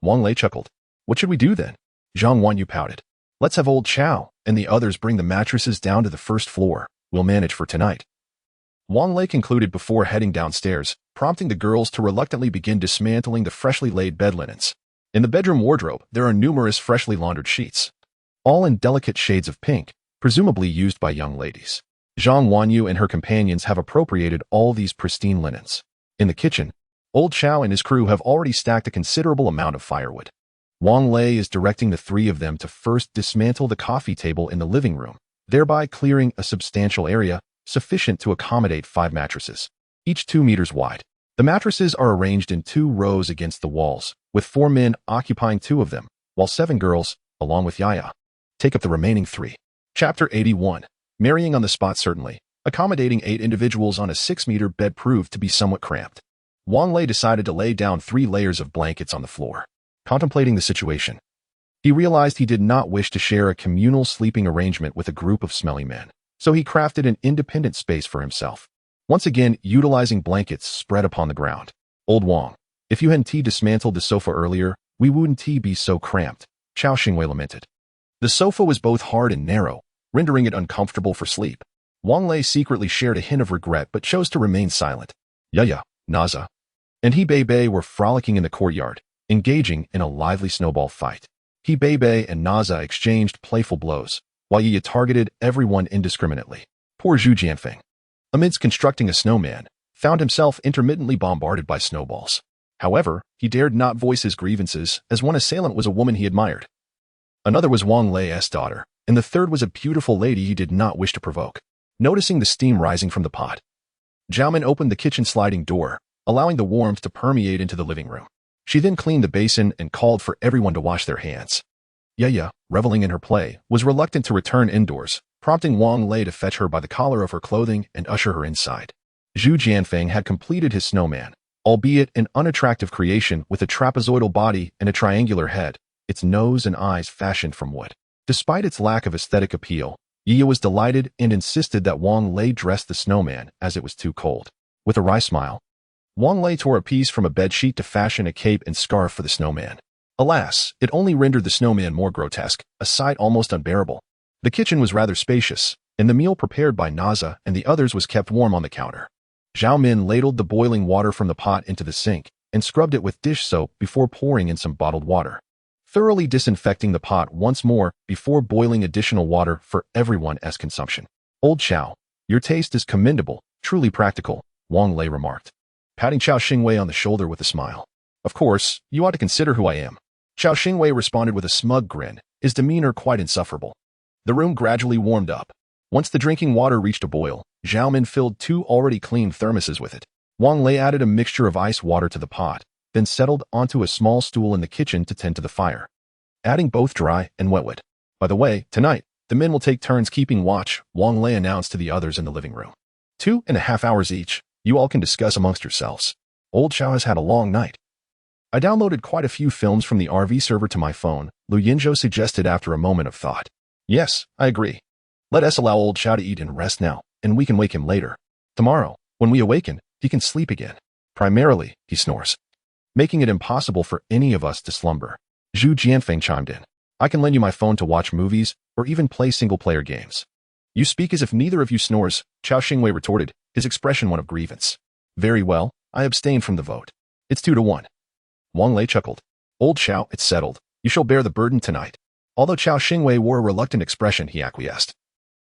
Wang Lei chuckled. What should we do then? Zhang Wanyu pouted. Let's have old Chow and the others bring the mattresses down to the first floor. We'll manage for tonight. Wang Lei concluded before heading downstairs, prompting the girls to reluctantly begin dismantling the freshly laid bed linens. In the bedroom wardrobe, there are numerous freshly laundered sheets, all in delicate shades of pink, presumably used by young ladies. Zhang Wanyu and her companions have appropriated all these pristine linens. In the kitchen, old Chow and his crew have already stacked a considerable amount of firewood. Wang Lei is directing the 3 of them to first dismantle the coffee table in the living room, thereby clearing a substantial area sufficient to accommodate 5 mattresses, each 2 meters wide. The mattresses are arranged in 2 rows against the walls, with 4 men occupying 2 of them, while 7 girls, along with Yaya, take up the remaining 3. Chapter 81. Marrying on the spot. Certainly, accommodating 8 individuals on a 6-meter bed proved to be somewhat cramped. Wang Lei decided to lay down 3 layers of blankets on the floor. Contemplating the situation, he realized he did not wish to share a communal sleeping arrangement with a group of smelly men, so he crafted an independent space for himself. Once again, utilizing blankets spread upon the ground. Old Wang, if you hadn't dismantled the sofa earlier, we wouldn't be so cramped, Chao Xingwei lamented. The sofa was both hard and narrow, rendering it uncomfortable for sleep. Wang Lei secretly shared a hint of regret but chose to remain silent. Yaya, Naza, and He Bei were frolicking in the courtyard, engaging in a lively snowball fight. He Bei and Naza exchanged playful blows, while Yaya targeted everyone indiscriminately. Poor Zhu Jianfeng, amidst constructing a snowman, found himself intermittently bombarded by snowballs. However, he dared not voice his grievances, as one assailant was a woman he admired. Another was Wang Lei's daughter, and the third was a beautiful lady he did not wish to provoke. Noticing the steam rising from the pot, Zhao opened the kitchen sliding door, allowing the warmth to permeate into the living room. She then cleaned the basin and called for everyone to wash their hands. Yaya, reveling in her play, was reluctant to return indoors, prompting Wang Lei to fetch her by the collar of her clothing and usher her inside. Zhu Jianfeng had completed his snowman, albeit an unattractive creation with a trapezoidal body and a triangular head, its nose and eyes fashioned from wood. Despite its lack of aesthetic appeal, Yaya was delighted and insisted that Wang Lei dress the snowman as it was too cold. With a wry smile, Wang Lei tore a piece from a bedsheet to fashion a cape and scarf for the snowman. Alas, it only rendered the snowman more grotesque, a sight almost unbearable. The kitchen was rather spacious, and the meal prepared by Naza and the others was kept warm on the counter. Zhao Min ladled the boiling water from the pot into the sink and scrubbed it with dish soap before pouring in some bottled water, thoroughly disinfecting the pot once more before boiling additional water for everyone's consumption. Old Chow, your taste is commendable, truly practical, Wang Lei remarked, patting Chao Xingwei on the shoulder with a smile. Of course, you ought to consider who I am. Chao Xingwei responded with a smug grin, his demeanor quite insufferable. The room gradually warmed up. Once the drinking water reached a boil, Zhao Min filled 2 already cleaned thermoses with it. Wang Lei added a mixture of ice water to the pot, then settled onto a small stool in the kitchen to tend to the fire, adding both dry and wet wood. By the way, tonight, the men will take turns keeping watch, Wang Lei announced to the others in the living room. 2.5 hours each. You all can discuss amongst yourselves. Old Chow has had a long night. I downloaded quite a few films from the RV server to my phone, Lu Yinzhou suggested after a moment of thought. Yes, I agree. Let us allow old Chow to eat and rest now, and we can wake him later. Tomorrow, when we awaken, he can sleep again. Primarily, he snores, making it impossible for any of us to slumber. Zhu Jianfeng chimed in. I can lend you my phone to watch movies, or even play single-player games. You speak as if neither of you snores, Chao Xingwei retorted, his expression one of grievance. Very well, I abstain from the vote. It's 2-1. Wang Lei chuckled. Old Chow, it's settled. You shall bear the burden tonight. Although Chao Xingwei wore a reluctant expression, he acquiesced,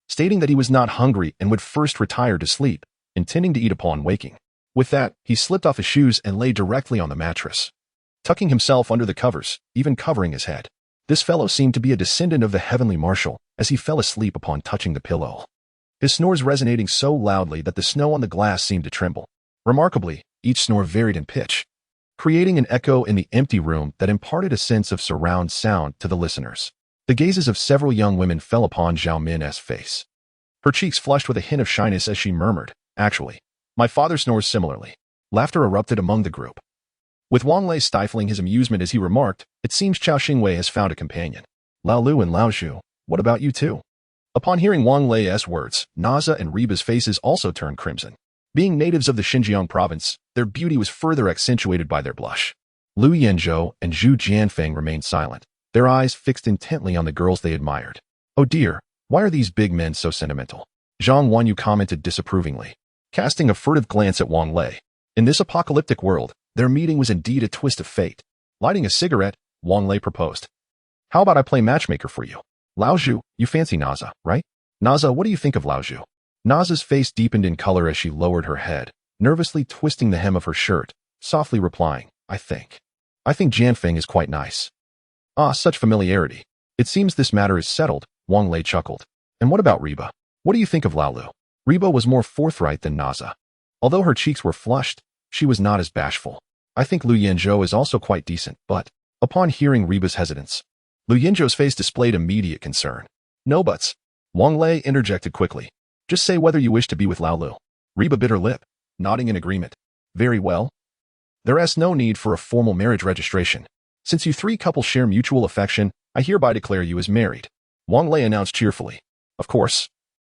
stating that he was not hungry and would first retire to sleep, intending to eat upon waking. With that, he slipped off his shoes and lay directly on the mattress, tucking himself under the covers, even covering his head. This fellow seemed to be a descendant of the heavenly marshal, as he fell asleep upon touching the pillow, his snores resonating so loudly that the snow on the glass seemed to tremble. Remarkably, each snore varied in pitch, creating an echo in the empty room that imparted a sense of surround sound to the listeners. The gazes of several young women fell upon Zhao Min's face. Her cheeks flushed with a hint of shyness as she murmured, "Actually, my father snores similarly." Laughter erupted among the group, with Wang Lei stifling his amusement as he remarked, "It seems Chao Xingwei has found a companion. Lao Lu and Lao Zhu, what about you two?" Upon hearing Wang Lei's words, Naza and Reba's faces also turned crimson. Being natives of the Xinjiang province, their beauty was further accentuated by their blush. Lu Yanzhou and Zhu Jianfeng remained silent, their eyes fixed intently on the girls they admired. "Oh dear, why are these big men so sentimental?" Zhang Wanyu commented disapprovingly, casting a furtive glance at Wang Lei. In this apocalyptic world, their meeting was indeed a twist of fate. Lighting a cigarette, Wang Lei proposed, "How about I play matchmaker for you? Lao Zhu, you fancy Naza, right? Naza, what do you think of Lao Zhu?" Naza's face deepened in color as she lowered her head, nervously twisting the hem of her shirt, softly replying, I think Jianfeng is quite nice." "Ah, such familiarity. It seems this matter is settled," Wang Lei chuckled. "And what about Reba? What do you think of Lao Lu?" Reba was more forthright than Naza. Although her cheeks were flushed, she was not as bashful. "I think Lu Yanzhou is also quite decent, but..." Upon hearing Reba's hesitance, Lu Yanzhou's face displayed immediate concern. "No buts," Wang Lei interjected quickly. "Just say whether you wish to be with Lao Lu." Reba bit her lip, nodding in agreement. "Very well. There is no need for a formal marriage registration. Since you three couples share mutual affection, I hereby declare you as married," Wang Lei announced cheerfully. "Of course,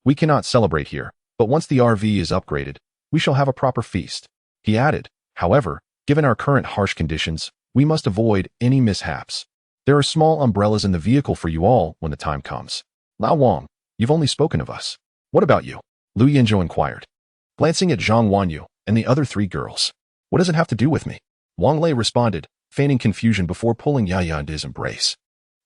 we cannot celebrate here, but once the RV is upgraded, we shall have a proper feast," he added. "However, given our current harsh conditions, we must avoid any mishaps. There are small umbrellas in the vehicle for you all when the time comes." "Lao Wang, you've only spoken of us. What about you?" Lu Yanzhou inquired, glancing at Zhang Wanyu and the other three girls. "What does it have to do with me?" Wang Lei responded, feigning confusion before pulling Yaya into his embrace.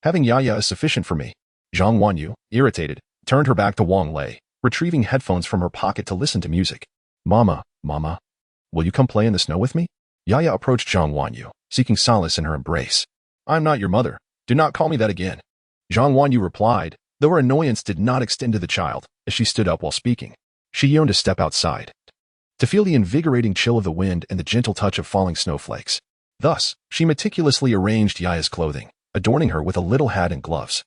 "Having Yaya is sufficient for me." Zhang Wanyu, irritated, turned her back to Wang Lei, retrieving headphones from her pocket to listen to music. Mama, will you come play in the snow with me?" Yaya approached Zhang Wanyu, seeking solace in her embrace. "I'm not your mother. Do not call me that again," Zhang Wanyu replied, though her annoyance did not extend to the child, as she stood up while speaking. She yearned to step outside, to feel the invigorating chill of the wind and the gentle touch of falling snowflakes. Thus, she meticulously arranged Yaya's clothing, adorning her with a little hat and gloves,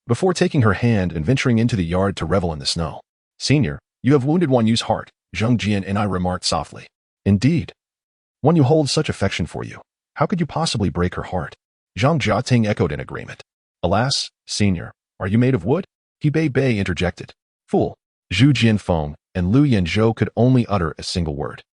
before taking her hand and venturing into the yard to revel in the snow. "Senior, you have wounded Wanyu's heart," Zheng Jian and I remarked softly. "Indeed. Wanyu holds such affection for you. How could you possibly break her heart?" Zhang Jiating echoed in agreement. "Alas, senior, are you made of wood?" He Bei interjected. "Fool." Zhu Jianfeng and Lu Yanzhou could only utter a single word.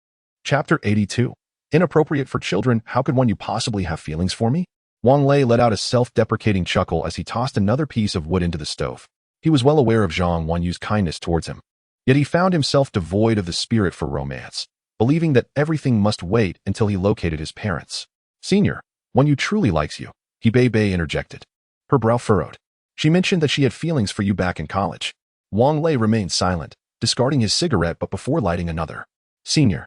Chapter 82. Inappropriate for children, how could Wanyu possibly have feelings for me? Wang Lei let out a self-deprecating chuckle as he tossed another piece of wood into the stove. He was well aware of Zhang Wanyu's kindness towards him, yet he found himself devoid of the spirit for romance, believing that everything must wait until he located his parents. "Senior, Wanyu truly likes you," He Bei interjected. Her brow furrowed. "She mentioned that she had feelings for you back in college." Wang Lei remained silent, discarding his cigarette but before lighting another. "Senior,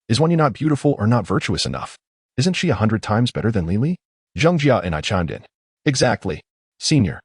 is Wanyu not beautiful or not virtuous enough? Isn't she 100 times better than Lili?" Zheng Jia and I chimed in. "Exactly. Senior,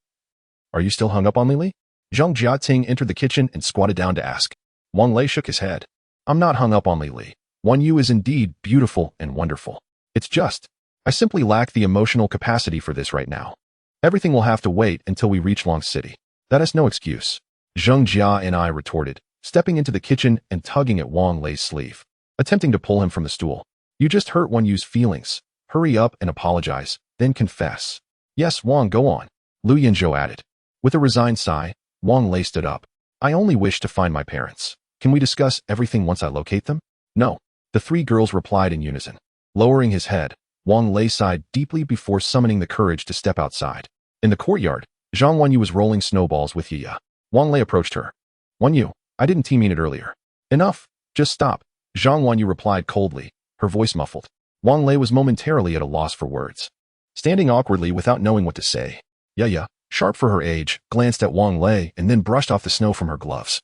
are you still hung up on Lili?" Zheng Jiating entered the kitchen and squatted down to ask. Wang Lei shook his head. "I'm not hung up on Lili. Wanyu is indeed beautiful and wonderful. It's just, I simply lack the emotional capacity for this right now. Everything will have to wait until we reach Long City. That is no excuse," Zheng Jia and I retorted, stepping into the kitchen and tugging at Wang Lei's sleeve, attempting to pull him from the stool. "You just hurt Wanyu's feelings. Hurry up and apologize, then confess." "Yes, Wang, go on," Lu Yanzhou added. With a resigned sigh, Wang Lei stood up. "I only wish to find my parents. Can we discuss everything once I locate them?" "No," the three girls replied in unison. Lowering his head, Wang Lei sighed deeply before summoning the courage to step outside. In the courtyard, Zhang Wanyu was rolling snowballs with Yiya. Wang Lei approached her. "Wanyu, I didn't mean it earlier." "Enough, just stop," Zhang Wanyu replied coldly, her voice muffled. Wang Lei was momentarily at a loss for words. standing awkwardly without knowing what to say. Yaya, sharp for her age, glanced at Wang Lei and then brushed off the snow from her gloves.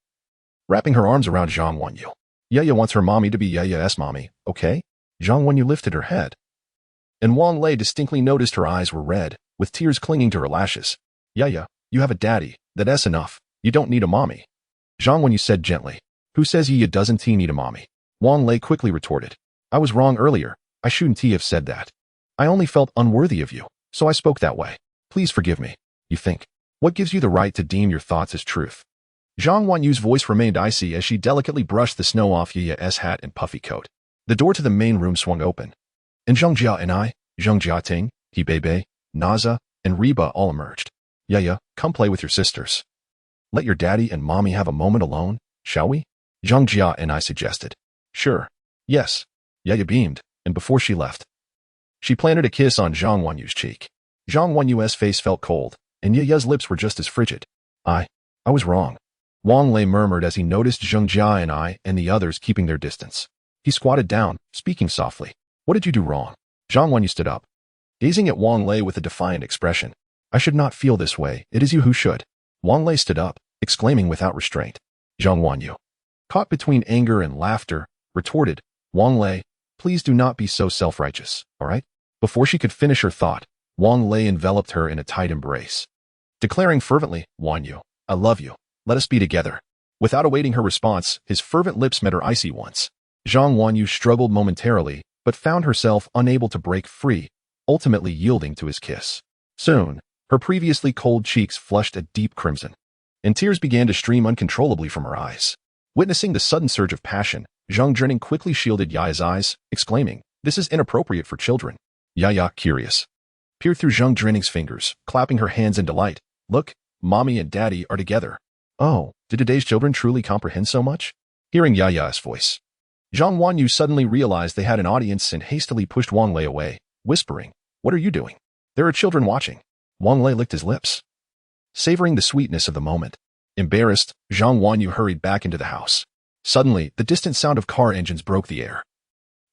Wrapping her arms around Zhang Wenyu. Yaya wants her mommy to be Yaya's mommy, okay? Zhang Wenyu lifted her head. And Wang Lei distinctly noticed her eyes were red, with tears clinging to her lashes. Yaya, you have a daddy, that's enough. You don't need a mommy. Zhang Wenyu said gently. Who says Yaya doesn't need a mommy? Wang Lei quickly retorted. I was wrong earlier. I shouldn't have said that. I only felt unworthy of you, so I spoke that way. Please forgive me. You think. What gives you the right to deem your thoughts as truth? Zhang Wenyu's voice remained icy as she delicately brushed the snow off Yaya's hat and puffy coat. The door to the main room swung open. And Zhang Jia and I, Zhang Jiating, Hebei, Naza, and Reba all emerged. Yaya, come play with your sisters. Let your daddy and mommy have a moment alone, shall we? Zhang Jia and I suggested. Sure. Yes. Yaya beamed, and before she left, she planted a kiss on Zhang Wenyu's cheek. Zhang Wenyu's face felt cold, and Yaya's lips were just as frigid. I was wrong. Wang Lei murmured as he noticed Zhang Jia and I and the others keeping their distance. He squatted down, speaking softly. What did you do wrong? Zhang Wenyu stood up, gazing at Wang Lei with a defiant expression. I should not feel this way. It is you who should. Wang Lei stood up, exclaiming without restraint. Zhang Wenyu, caught between anger and laughter, retorted, Wang Lei, please do not be so self-righteous, all right? Before she could finish her thought, Wang Lei enveloped her in a tight embrace, declaring fervently, Wenyu, I love you. Let us be together. Without awaiting her response, his fervent lips met her icy ones. Zhang Wenyu struggled momentarily, but found herself unable to break free, ultimately yielding to his kiss. Soon, her previously cold cheeks flushed a deep crimson, and tears began to stream uncontrollably from her eyes. Witnessing the sudden surge of passion, Zhang Zhening quickly shielded Yaya's eyes, exclaiming, this is inappropriate for children. Yaya, curious, peered through Zhang Zhening's fingers, clapping her hands in delight. Look, mommy and daddy are together. Oh, did today's children truly comprehend so much? Hearing Yaya's voice, Zhang Wenyu suddenly realized they had an audience and hastily pushed Wang Lei away, whispering, what are you doing? There are children watching. Wang Lei licked his lips, savoring the sweetness of the moment. Embarrassed, Zhang Wenyu hurried back into the house. Suddenly, the distant sound of car engines broke the air,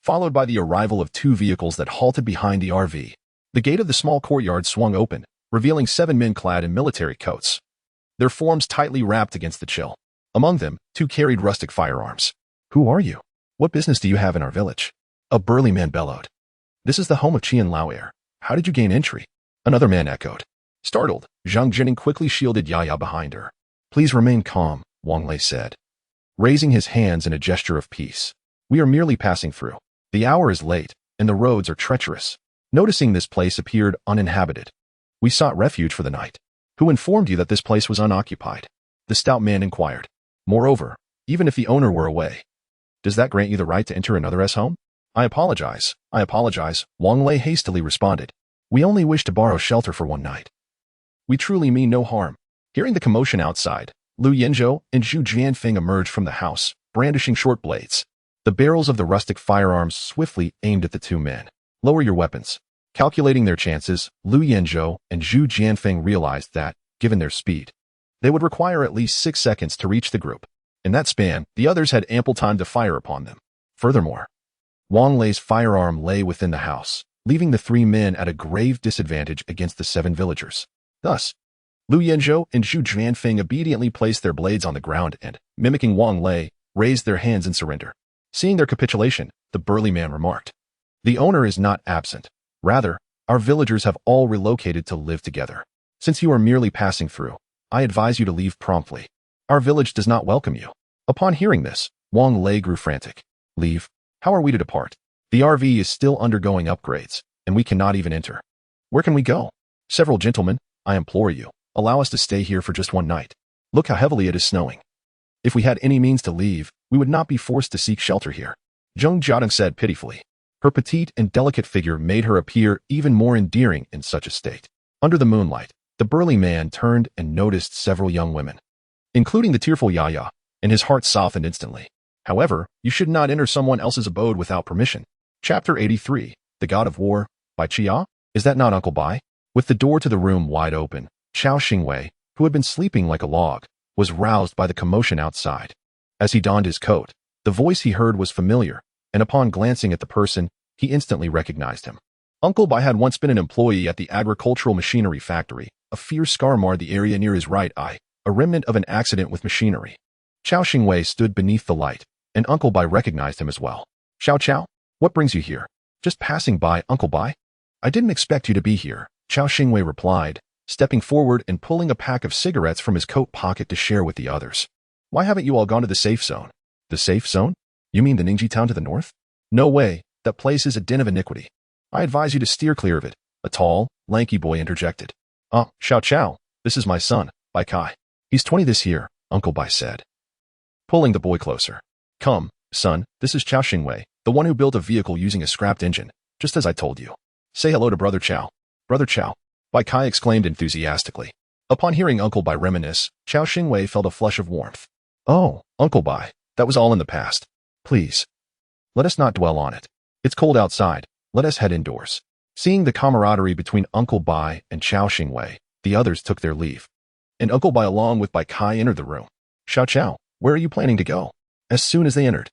followed by the arrival of two vehicles that halted behind the RV. The gate of the small courtyard swung open, revealing 7 men clad in military coats, their forms tightly wrapped against the chill. Among them, 2 carried rustic firearms. Who are you? What business do you have in our village? A burly man bellowed. This is the home of Qian Laoer. How did you gain entry? Another man echoed. Startled, Zhang Zhening quickly shielded Yaya behind her. Please remain calm, Wang Lei said, raising his hands in a gesture of peace. We are merely passing through. The hour is late, and the roads are treacherous. Noticing this place appeared uninhabited, we sought refuge for the night. Who informed you that this place was unoccupied? The stout man inquired. Moreover, even if the owner were away, does that grant you the right to enter another's home? I apologize, Wang Lei hastily responded. We only wish to borrow shelter for one night. We truly mean no harm. Hearing the commotion outside, Lu Yenzhou and Zhu Jianfeng emerged from the house, brandishing short blades. The barrels of the rustic firearms swiftly aimed at the 2 men. Lower your weapons. Calculating their chances, Lu Yenzhou and Zhu Jianfeng realized that, given their speed, they would require at least 6 seconds to reach the group. In that span, the others had ample time to fire upon them. Furthermore, Wang Lei's firearm lay within the house, leaving the 3 men at a grave disadvantage against the 7 villagers. Thus, Lu Yenzhou and Zhu Jianfeng obediently placed their blades on the ground and, mimicking Wang Lei, raised their hands in surrender. Seeing their capitulation, the burly man remarked, the owner is not absent. Rather, our villagers have all relocated to live together. Since you are merely passing through, I advise you to leave promptly. Our village does not welcome you. Upon hearing this, Wang Lei grew frantic. Leave? How are we to depart? The RV is still undergoing upgrades, and we cannot even enter. Where can we go? Several gentlemen, I implore you, allow us to stay here for just one night. Look how heavily it is snowing. If we had any means to leave, we would not be forced to seek shelter here. Zhang Jiadong said pitifully. Her petite and delicate figure made her appear even more endearing in such a state. Under the moonlight, the burly man turned and noticed several young women, including the tearful Yaya, and his heart softened instantly. However, you should not enter someone else's abode without permission. Chapter 83, The God of War, by Chia? Is that not Uncle Bai? With the door to the room wide open, Chao Xingwei, who had been sleeping like a log, was roused by the commotion outside. As he donned his coat, the voice he heard was familiar, and upon glancing at the person, he instantly recognized him. Uncle Bai had once been an employee at the agricultural machinery factory. A fierce scar marred the area near his right eye, a remnant of an accident with machinery. Chao Xingwei stood beneath the light, and Uncle Bai recognized him as well. Xiao Chao, what brings you here? Just passing by, Uncle Bai. I didn't expect you to be here, Chao Xingwei replied, stepping forward and pulling a pack of cigarettes from his coat pocket to share with the others. Why haven't you all gone to the safe zone? The safe zone? You mean the Ningji town to the north? No way, that place is a den of iniquity. I advise you to steer clear of it, a tall, lanky boy interjected. Xiao Chao, this is my son, Bai Kai. He's 20 this year, Uncle Bai said, pulling the boy closer. Come, son, this is Chao Xingwei, the one who built a vehicle using a scrapped engine, just as I told you. Say hello to Brother Chao. Brother Chao, Bai Kai exclaimed enthusiastically. Upon hearing Uncle Bai reminisce, Chao Xingwei felt a flush of warmth. Oh, Uncle Bai, that was all in the past. Please, let us not dwell on it. It's cold outside, let us head indoors. Seeing the camaraderie between Uncle Bai and Chao Xingwei, the others took their leave. And Uncle Bai along with Bai Kai entered the room. Xiao Chao, where are you planning to go? As soon as they entered,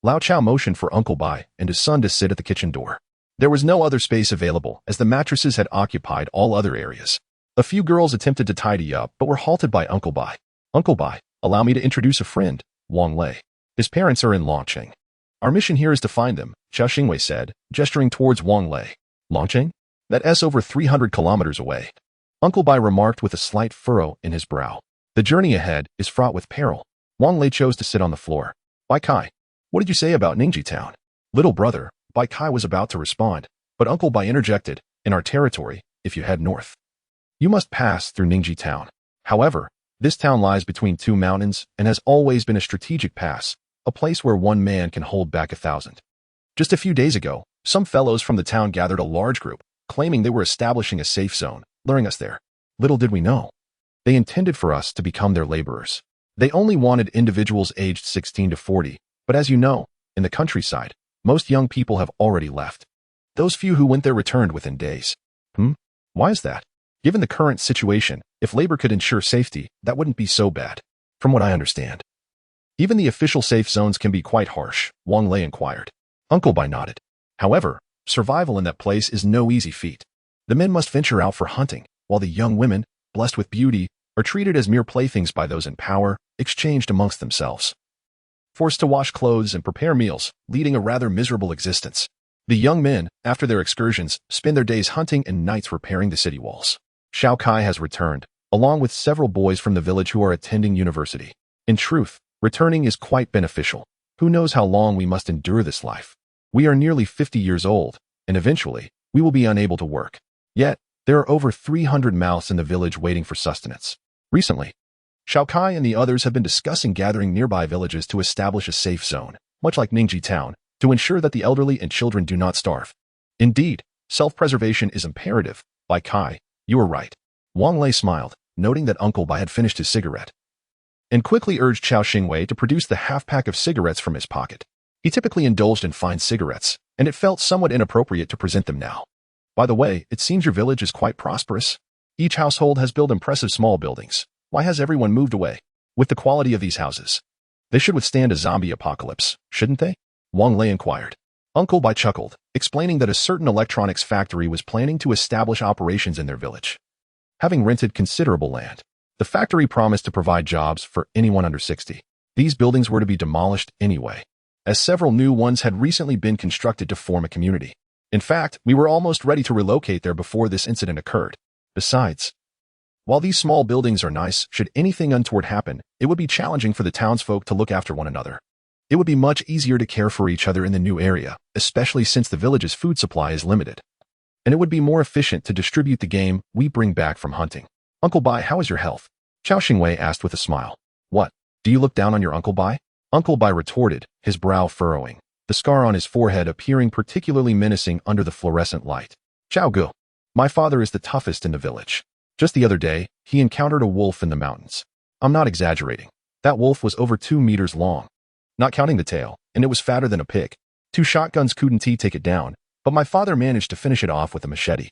Lao Chao motioned for Uncle Bai and his son to sit at the kitchen door. There was no other space available as the mattresses had occupied all other areas. A few girls attempted to tidy up but were halted by Uncle Bai. Uncle Bai, allow me to introduce a friend, Wang Lei. His parents are in Longcheng. Our mission here is to find them, Chao Xingwei said, gesturing towards Wang Lei. Longcheng? That's over 300 kilometers away. Uncle Bai remarked with a slight furrow in his brow. The journey ahead is fraught with peril. Wang Lei chose to sit on the floor. Bai Kai, what did you say about Ningji town? Little brother, Bai Kai was about to respond, but Uncle Bai interjected, in our territory, if you head north, you must pass through Ningji town. However, this town lies between two mountains and has always been a strategic pass, a place where one man can hold back 1,000. Just a few days ago, some fellows from the town gathered a large group, claiming they were establishing a safe zone, luring us there. Little did we know. They intended for us to become their laborers. They only wanted individuals aged 16 to 40, but as you know, in the countryside, most young people have already left. Those few who went there returned within days. Why is that? Given the current situation, if labor could ensure safety, that wouldn't be so bad, from what I understand. Even the official safe zones can be quite harsh, Wang Lei inquired. Uncle Bai nodded. However, survival in that place is no easy feat. The men must venture out for hunting, while the young women, blessed with beauty, are treated as mere playthings by those in power, exchanged amongst themselves. Forced to wash clothes and prepare meals, leading a rather miserable existence. The young men, after their excursions, spend their days hunting and nights repairing the city walls. Xiao Kai has returned, along with several boys from the village who are attending university. In truth, returning is quite beneficial. Who knows how long we must endure this life? We are nearly 50 years old, and eventually, we will be unable to work. Yet, there are over 300 mouths in the village waiting for sustenance. Recently, Xiao Kai and the others have been discussing gathering nearby villages to establish a safe zone, much like Ningji town, to ensure that the elderly and children do not starve. Indeed, self-preservation is imperative. Bai Kai, you are right. Wang Lei smiled, noting that Uncle Bai had finished his cigarette, and quickly urged Chao Xingwei to produce the half-pack of cigarettes from his pocket. He typically indulged in fine cigarettes, and it felt somewhat inappropriate to present them now. By the way, it seems your village is quite prosperous. Each household has built impressive small buildings. Why has everyone moved away? With the quality of these houses, they should withstand a zombie apocalypse, shouldn't they? Wang Lei inquired. Uncle Bai chuckled, explaining that a certain electronics factory was planning to establish operations in their village. Having rented considerable land, the factory promised to provide jobs for anyone under 60. These buildings were to be demolished anyway, as several new ones had recently been constructed to form a community. In fact, we were almost ready to relocate there before this incident occurred. Besides, while these small buildings are nice, should anything untoward happen, it would be challenging for the townsfolk to look after one another. It would be much easier to care for each other in the new area, especially since the village's food supply is limited. And it would be more efficient to distribute the game we bring back from hunting. Uncle Bai, how is your health? Chao Xingwei asked with a smile. What? Do you look down on your Uncle Bai? Uncle Bai retorted, his brow furrowing, the scar on his forehead appearing particularly menacing under the fluorescent light. Chao Gu, my father is the toughest in the village. Just the other day, he encountered a wolf in the mountains. I'm not exaggerating. That wolf was over 2 meters long, not counting the tail, and it was fatter than a pig. 2 shotguns couldn't take it down, but my father managed to finish it off with a machete.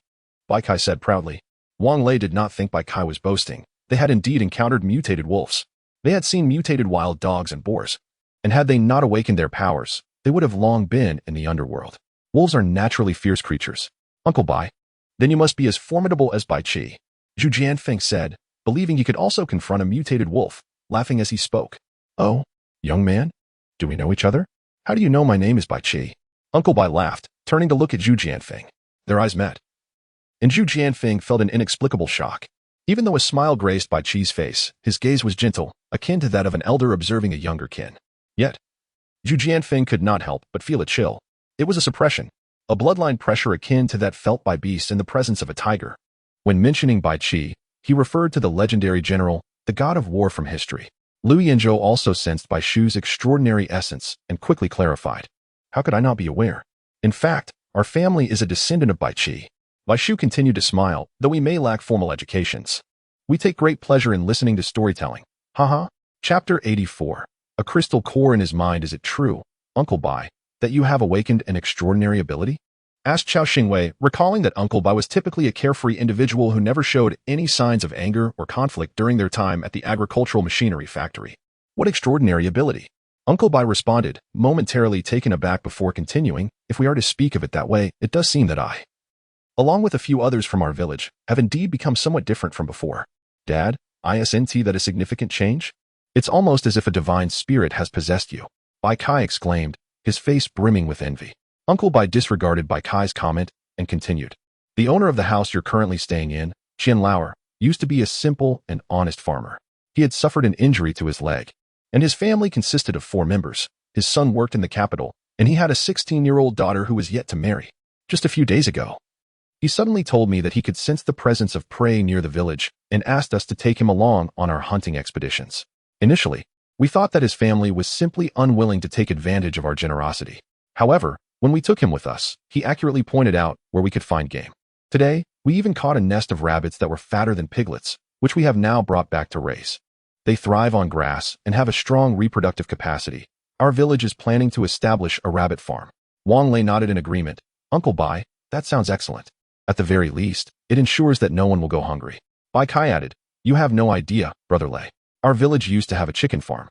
Bai Kai said proudly. Wang Lei did not think Bai Kai was boasting. They had indeed encountered mutated wolves. They had seen mutated wild dogs and boars, and had they not awakened their powers, they would have long been in the underworld. Wolves are naturally fierce creatures. Uncle Bai, then you must be as formidable as Bai Qi, Zhu Jianfeng said, believing he could also confront a mutated wolf, laughing as he spoke. Oh, young man? Do we know each other? How do you know my name is Bai Qi? Uncle Bai laughed, turning to look at Zhu Jianfeng. Their eyes met. And Zhu Jianfeng felt an inexplicable shock. Even though a smile graced Bai Qi's face, his gaze was gentle, akin to that of an elder observing a younger kin. Yet, Zhu Jianfeng could not help but feel a chill. It was a suppression, a bloodline pressure akin to that felt by beasts in the presence of a tiger. When mentioning Bai Qi, he referred to the legendary general, the god of war from history. Liu Yanzhou also sensed Bai Shu's extraordinary essence and quickly clarified. How could I not be aware? In fact, our family is a descendant of Bai Qi. Bai Shu continued to smile, though we may lack formal educations. We take great pleasure in listening to storytelling. Haha. Chapter 84. A crystal core in his mind. Is it true, Uncle Bai, that you have awakened an extraordinary ability? Asked Chao Xingwei, recalling that Uncle Bai was typically a carefree individual who never showed any signs of anger or conflict during their time at the agricultural machinery factory. What extraordinary ability? Uncle Bai responded, momentarily taken aback before continuing. If we are to speak of it that way, it does seem that I, along with a few others from our village, have indeed become somewhat different from before. Dad, isn't that a significant change? It's almost as if a divine spirit has possessed you. Bai Kai exclaimed, his face brimming with envy. Uncle Bai disregarded Bai Kai's comment and continued. The owner of the house you're currently staying in, Qian Lauer, used to be a simple and honest farmer. He had suffered an injury to his leg, and his family consisted of 4 members. His son worked in the capital, and he had a 16-year-old daughter who was yet to marry. Just a few days ago, he suddenly told me that he could sense the presence of prey near the village and asked us to take him along on our hunting expeditions. Initially, we thought that his family was simply unwilling to take advantage of our generosity. However, when we took him with us, he accurately pointed out where we could find game. Today, we even caught a nest of rabbits that were fatter than piglets, which we have now brought back to raise. They thrive on grass and have a strong reproductive capacity. Our village is planning to establish a rabbit farm. Wang Lei nodded in agreement. Uncle Bai, that sounds excellent. At the very least, it ensures that no one will go hungry. Bai Kai added, you have no idea, Brother Lei. Our village used to have a chicken farm.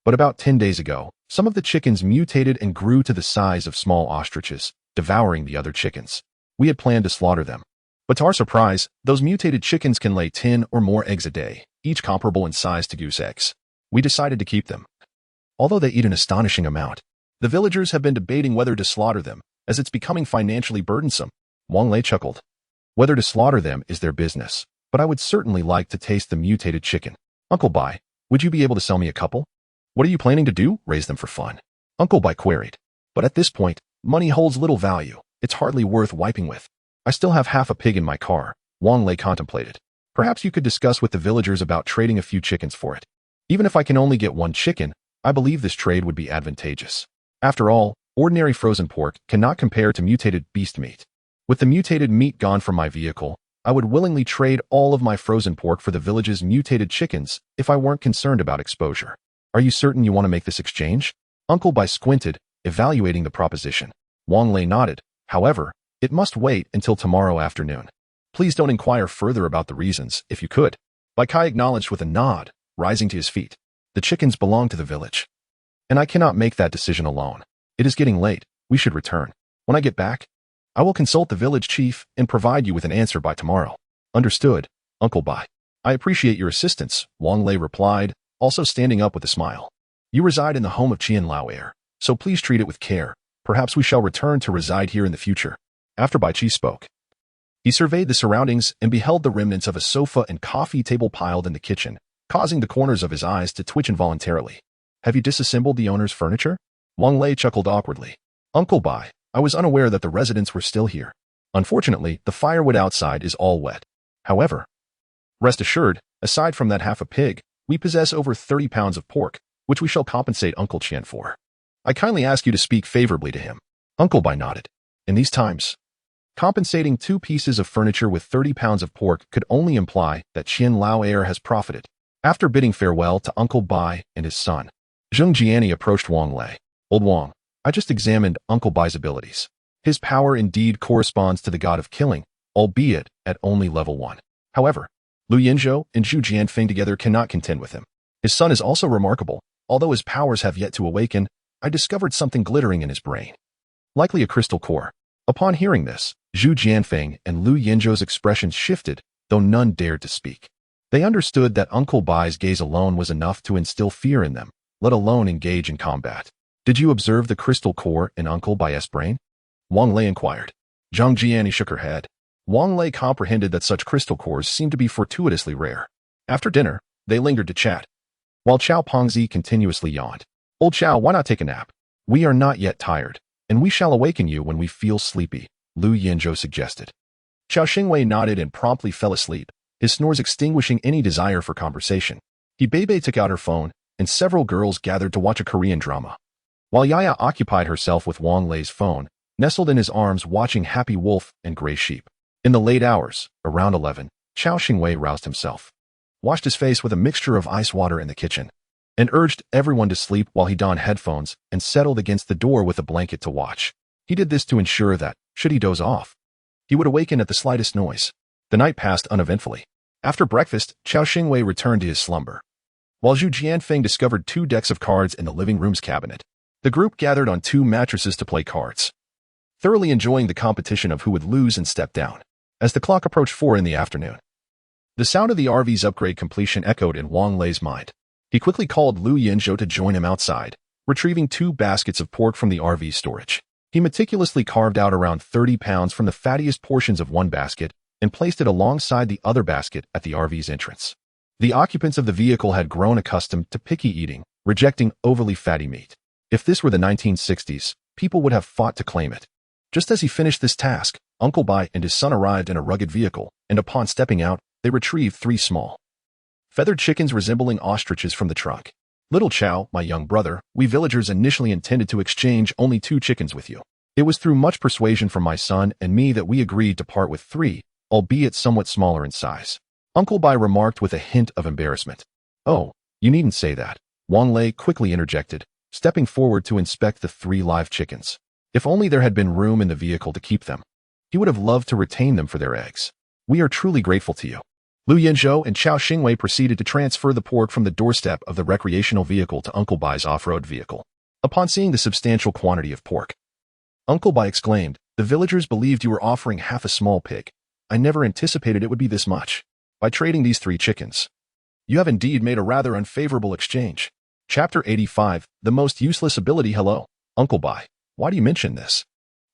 But about 10 days ago, some of the chickens mutated and grew to the size of small ostriches, devouring the other chickens. We had planned to slaughter them. But to our surprise, those mutated chickens can lay 10 or more eggs a day, each comparable in size to goose eggs. We decided to keep them. Although they eat an astonishing amount, the villagers have been debating whether to slaughter them, as it's becoming financially burdensome. Wang Lei chuckled. Whether to slaughter them is their business, but I would certainly like to taste the mutated chicken. Uncle Bai, would you be able to sell me a couple? What are you planning to do? Raise them for fun? Uncle Bai queried. But at this point, money holds little value. It's hardly worth wiping with. I still have half a pig in my car, Wang Lei contemplated. Perhaps you could discuss with the villagers about trading a few chickens for it. Even if I can only get 1 chicken, I believe this trade would be advantageous. After all, ordinary frozen pork cannot compare to mutated beast meat. With the mutated meat gone from my vehicle, I would willingly trade all of my frozen pork for the village's mutated chickens if I weren't concerned about exposure. Are you certain you want to make this exchange? Uncle Bai squinted, evaluating the proposition. Wang Lei nodded. However, it must wait until tomorrow afternoon. Please don't inquire further about the reasons, if you could. Bai Kai acknowledged with a nod, rising to his feet. The chickens belong to the village. And I cannot make that decision alone. It is getting late. We should return. When I get back, I will consult the village chief and provide you with an answer by tomorrow. Understood, Uncle Bai. I appreciate your assistance, Wang Lei replied, also standing up with a smile. You reside in the home of Qian Lauer, so please treat it with care. Perhaps we shall return to reside here in the future. After Bai Qi spoke, he surveyed the surroundings and beheld the remnants of a sofa and coffee table piled in the kitchen, causing the corners of his eyes to twitch involuntarily. Have you disassembled the owner's furniture? Wang Lei chuckled awkwardly. Uncle Bai, I was unaware that the residents were still here. Unfortunately, the firewood outside is all wet. However, rest assured, aside from that half a pig, we possess over 30 pounds of pork, which we shall compensate Uncle Qian for. I kindly ask you to speak favorably to him. Uncle Bai nodded. In these times, compensating 2 pieces of furniture with 30 pounds of pork could only imply that Qian Lauer has profited. After bidding farewell to Uncle Bai and his son, Zheng Jiani approached Wang Lei. Old Wang, I just examined Uncle Bai's abilities. His power indeed corresponds to the god of killing, albeit at only level 1. However, Liu Yanzhou and Zhu Jianfeng together cannot contend with him. His son is also remarkable. Although his powers have yet to awaken, I discovered something glittering in his brain. Likely a crystal core. Upon hearing this, Zhu Jianfeng and Lu Yinzhou's expressions shifted, though none dared to speak. They understood that Uncle Bai's gaze alone was enough to instill fear in them, let alone engage in combat. Did you observe the crystal core in Uncle Bai's brain? Wang Lei inquired. Zhang Jiani shook her head. Wang Lei comprehended that such crystal cores seemed to be fortuitously rare. After dinner, they lingered to chat, while Qiao Pengzi continuously yawned. Old Qiao, why not take a nap? We are not yet tired, and we shall awaken you when we feel sleepy, Lu Yinzhou suggested. Qiao Xingwei nodded and promptly fell asleep, his snores extinguishing any desire for conversation. Bei took out her phone, and several girls gathered to watch a Korean drama. While Yaya occupied herself with Wang Lei's phone, nestled in his arms watching Happy Wolf and Gray Sheep. In the late hours, around 11, Qiao Xingwei roused himself, washed his face with a mixture of ice water in the kitchen, and urged everyone to sleep while he donned headphones and settled against the door with a blanket to watch. He did this to ensure that, should he doze off, he would awaken at the slightest noise. The night passed uneventfully. After breakfast, Qiao Xingwei returned to his slumber, while Zhu Jianfeng discovered 2 decks of cards in the living room's cabinet. The group gathered on 2 mattresses to play cards, thoroughly enjoying the competition of who would lose and step down. As the clock approached 4 in the afternoon, the sound of the RV's upgrade completion echoed in Wang Lei's mind. He quickly called Lu Yinzhou to join him outside, retrieving 2 baskets of pork from the RV's storage. He meticulously carved out around 30 pounds from the fattiest portions of one basket and placed it alongside the other basket at the RV's entrance. The occupants of the vehicle had grown accustomed to picky eating, rejecting overly fatty meat. If this were the 1960s, people would have fought to claim it. Just as he finished this task, Uncle Bai and his son arrived in a rugged vehicle, and upon stepping out, they retrieved 3 small, feathered chickens resembling ostriches from the trunk. Little Qiao, my young brother, we villagers initially intended to exchange only 2 chickens with you. It was through much persuasion from my son and me that we agreed to part with 3, albeit somewhat smaller in size. Uncle Bai remarked with a hint of embarrassment. Oh, you needn't say that, Wang Lei quickly interjected, stepping forward to inspect the 3 live chickens. If only there had been room in the vehicle to keep them. He would have loved to retain them for their eggs. We are truly grateful to you. Lu Yinzhou and Qiao Xingwei proceeded to transfer the pork from the doorstep of the recreational vehicle to Uncle Bai's off-road vehicle. Upon seeing the substantial quantity of pork, Uncle Bai exclaimed, "The villagers believed you were offering half a small pig. I never anticipated it would be this much. By trading these 3 chickens, you have indeed made a rather unfavorable exchange." Chapter 85, The Most Useless Ability. Hello, Uncle Bai. Why do you mention this?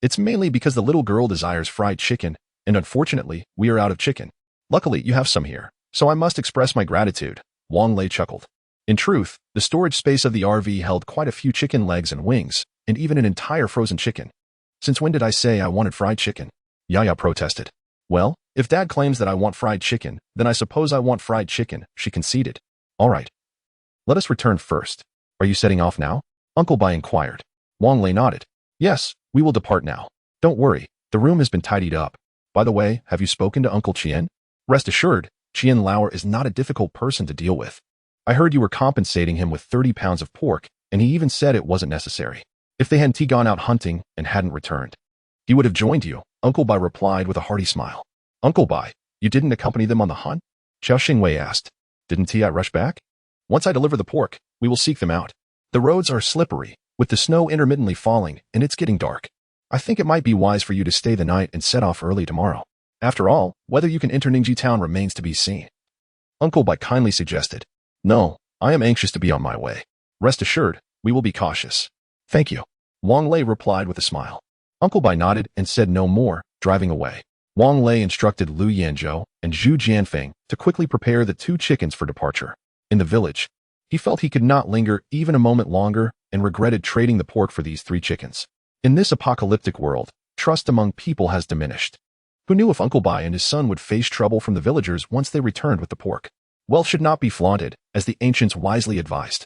It's mainly because the little girl desires fried chicken, and unfortunately, we are out of chicken. Luckily, you have some here, so I must express my gratitude, Wang Lei chuckled. In truth, the storage space of the RV held quite a few chicken legs and wings, and even an entire frozen chicken. Since when did I say I wanted fried chicken? Yaya protested. Well, if Dad claims that I want fried chicken, then I suppose I want fried chicken, she conceded. All right. Let us return first. Are you setting off now? Uncle Bai inquired. Wang Lei nodded. Yes, we will depart now. Don't worry, the room has been tidied up. By the way, have you spoken to Uncle Qian? Rest assured, Qian Lauer is not a difficult person to deal with. I heard you were compensating him with 30 pounds of pork, and he even said it wasn't necessary. If they hadn't gone out hunting and hadn't returned, he would have joined you, Uncle Bai replied with a hearty smile. Uncle Bai, you didn't accompany them on the hunt? Qiao Xingwei asked. Didn't I rush back? Once I deliver the pork, we will seek them out. The roads are slippery, with the snow intermittently falling, and it's getting dark. I think it might be wise for you to stay the night and set off early tomorrow. After all, whether you can enter Ningji town remains to be seen. Uncle Bai kindly suggested. No, I am anxious to be on my way. Rest assured, we will be cautious. Thank you. Wang Lei replied with a smile. Uncle Bai nodded and said no more, driving away. Wang Lei instructed Lu Yinzhou and Zhu Jianfeng to quickly prepare the 2 chickens for departure. In the village, he felt he could not linger even a moment longer and regretted trading the pork for these 3 chickens. In this apocalyptic world, trust among people has diminished. Who knew if Uncle Bai and his son would face trouble from the villagers once they returned with the pork? Wealth should not be flaunted, as the ancients wisely advised.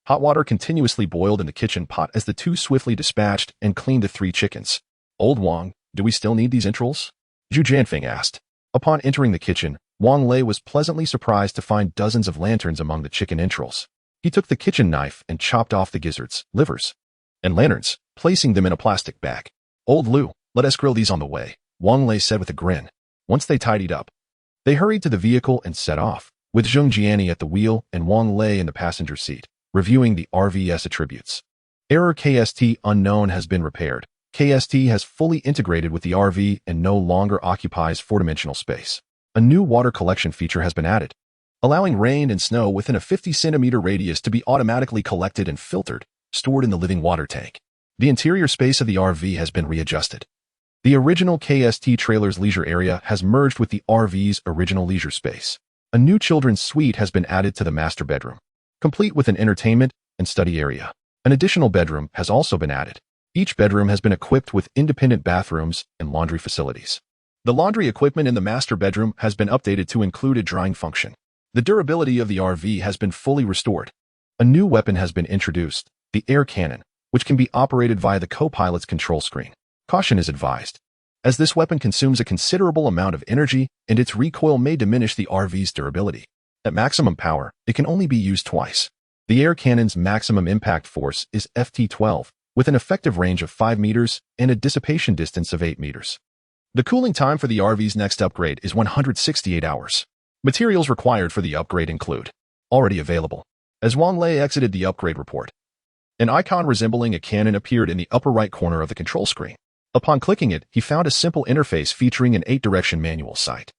Hot water continuously boiled in the kitchen pot as the 2 swiftly dispatched and cleaned the 3 chickens. Old Wang, do we still need these entrails? Zhu Jianfeng asked. Upon entering the kitchen, Wang Lei was pleasantly surprised to find dozens of lanterns among the chicken entrails. He took the kitchen knife and chopped off the gizzards, livers, and lanterns, placing them in a plastic bag. Old Lu, let us grill these on the way, Wang Lei said with a grin. Once they tidied up, they hurried to the vehicle and set off, with Zheng Jiani at the wheel and Wang Lei in the passenger seat, reviewing the RVS attributes. Error KST unknown has been repaired. KST has fully integrated with the RV and no longer occupies four-dimensional space. A new water collection feature has been added, allowing rain and snow within a 50-centimeter radius to be automatically collected and filtered, stored in the living water tank. The interior space of the RV has been readjusted. The original KST trailer's leisure area has merged with the RV's original leisure space. A new children's suite has been added to the master bedroom, complete with an entertainment and study area. An additional bedroom has also been added. Each bedroom has been equipped with independent bathrooms and laundry facilities. The laundry equipment in the master bedroom has been updated to include a drying function. The durability of the RV has been fully restored. A new weapon has been introduced, the air cannon, which can be operated via the co-pilot's control screen. Caution is advised, as this weapon consumes a considerable amount of energy and its recoil may diminish the RV's durability. At maximum power, it can only be used twice. The air cannon's maximum impact force is FT-12, with an effective range of 5 meters and a dissipation distance of 8 meters. The cooling time for the RV's next upgrade is 168 hours. Materials required for the upgrade include already available. As Wang Lei exited the upgrade report, an icon resembling a cannon appeared in the upper right corner of the control screen. Upon clicking it, he found a simple interface featuring an 8-direction manual sight,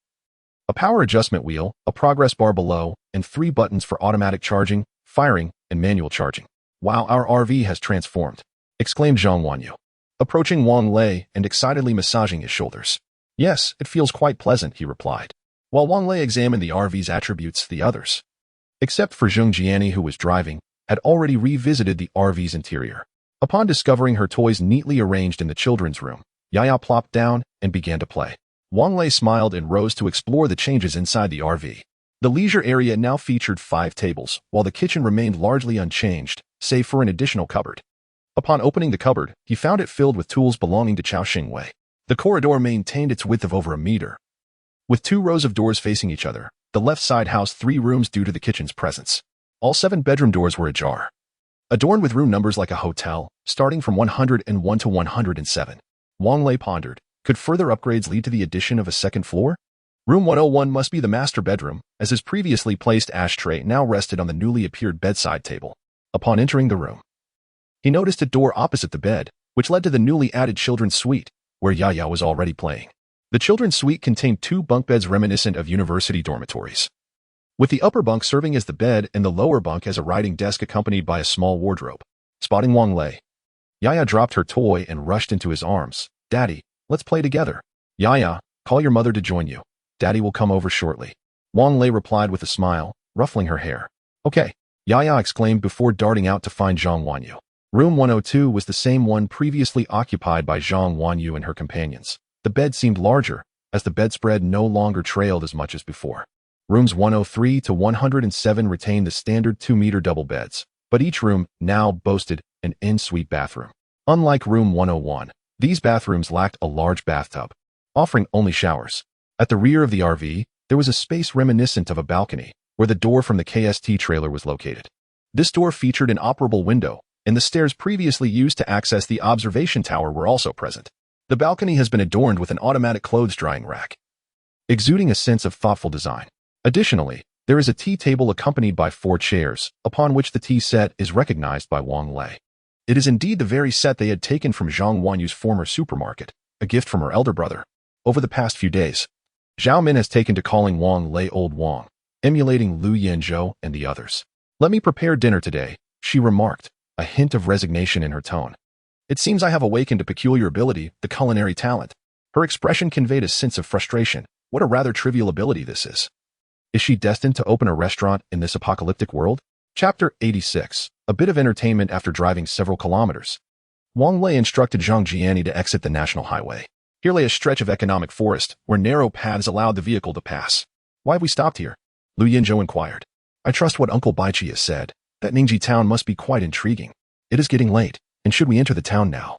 a power adjustment wheel, a progress bar below, and 3 buttons for automatic charging, firing, and manual charging. "Wow, our RV has transformed," exclaimed Zhang Wanyu, approaching Wang Lei and excitedly massaging his shoulders. "Yes, it feels quite pleasant," he replied. While Wang Lei examined the RV's attributes, the others, except for Zheng Jiani who was driving, had already revisited the RV's interior. Upon discovering her toys neatly arranged in the children's room, Yaya plopped down and began to play. Wang Lei smiled and rose to explore the changes inside the RV. The leisure area now featured 5 tables, while the kitchen remained largely unchanged, save for an additional cupboard. Upon opening the cupboard, he found it filled with tools belonging to Chao Xingwei. The corridor maintained its width of over a meter. With 2 rows of doors facing each other, the left side housed 3 rooms due to the kitchen's presence. All 7 bedroom doors were ajar, adorned with room numbers like a hotel, starting from 101 to 107. Wang Lei pondered, could further upgrades lead to the addition of a second floor? Room 101 must be the master bedroom, as his previously placed ashtray now rested on the newly appeared bedside table. Upon entering the room, he noticed a door opposite the bed, which led to the newly added children's suite, where Yaya was already playing. The children's suite contained 2 bunk beds reminiscent of university dormitories, with the upper bunk serving as the bed and the lower bunk as a writing desk accompanied by a small wardrobe. Spotting Wang Lei, Yaya dropped her toy and rushed into his arms. "Daddy, let's play together." "Yaya, call your mother to join you. Daddy will come over shortly." Wang Lei replied with a smile, ruffling her hair. "Okay," Yaya exclaimed before darting out to find Zhang Wanyu. Room 102 was the same one previously occupied by Zhang Wanyu and her companions. The bed seemed larger, as the bedspread no longer trailed as much as before. Rooms 103 to 107 retained the standard 2-meter double beds, but each room now boasted an en-suite bathroom. Unlike room 101, these bathrooms lacked a large bathtub, offering only showers. At the rear of the RV, there was a space reminiscent of a balcony, where the door from the KST trailer was located. This door featured an operable window, and the stairs previously used to access the observation tower were also present. The balcony has been adorned with an automatic clothes drying rack, exuding a sense of thoughtful design. Additionally, there is a tea table accompanied by 4 chairs, upon which the tea set is recognized by Wang Lei. It is indeed the very set they had taken from Zhang Wanyu's former supermarket, a gift from her elder brother. Over the past few days, Zhao Min has taken to calling Wang Lei Old Wang, emulating Lu Yanzhou and the others. "Let me prepare dinner today," she remarked, a hint of resignation in her tone. "It seems I have awakened a peculiar ability, the culinary talent." Her expression conveyed a sense of frustration. What a rather trivial ability this is. Is she destined to open a restaurant in this apocalyptic world? Chapter 86. A bit of entertainment after driving several kilometers. Wang Lei instructed Zhang Jiani to exit the national highway. Here lay a stretch of economic forest, where narrow paths allowed the vehicle to pass. "Why have we stopped here?" Lu Yanzhou inquired. "I trust what Uncle Baichi has said. That Ningji town must be quite intriguing. It is getting late, and should we enter the town now,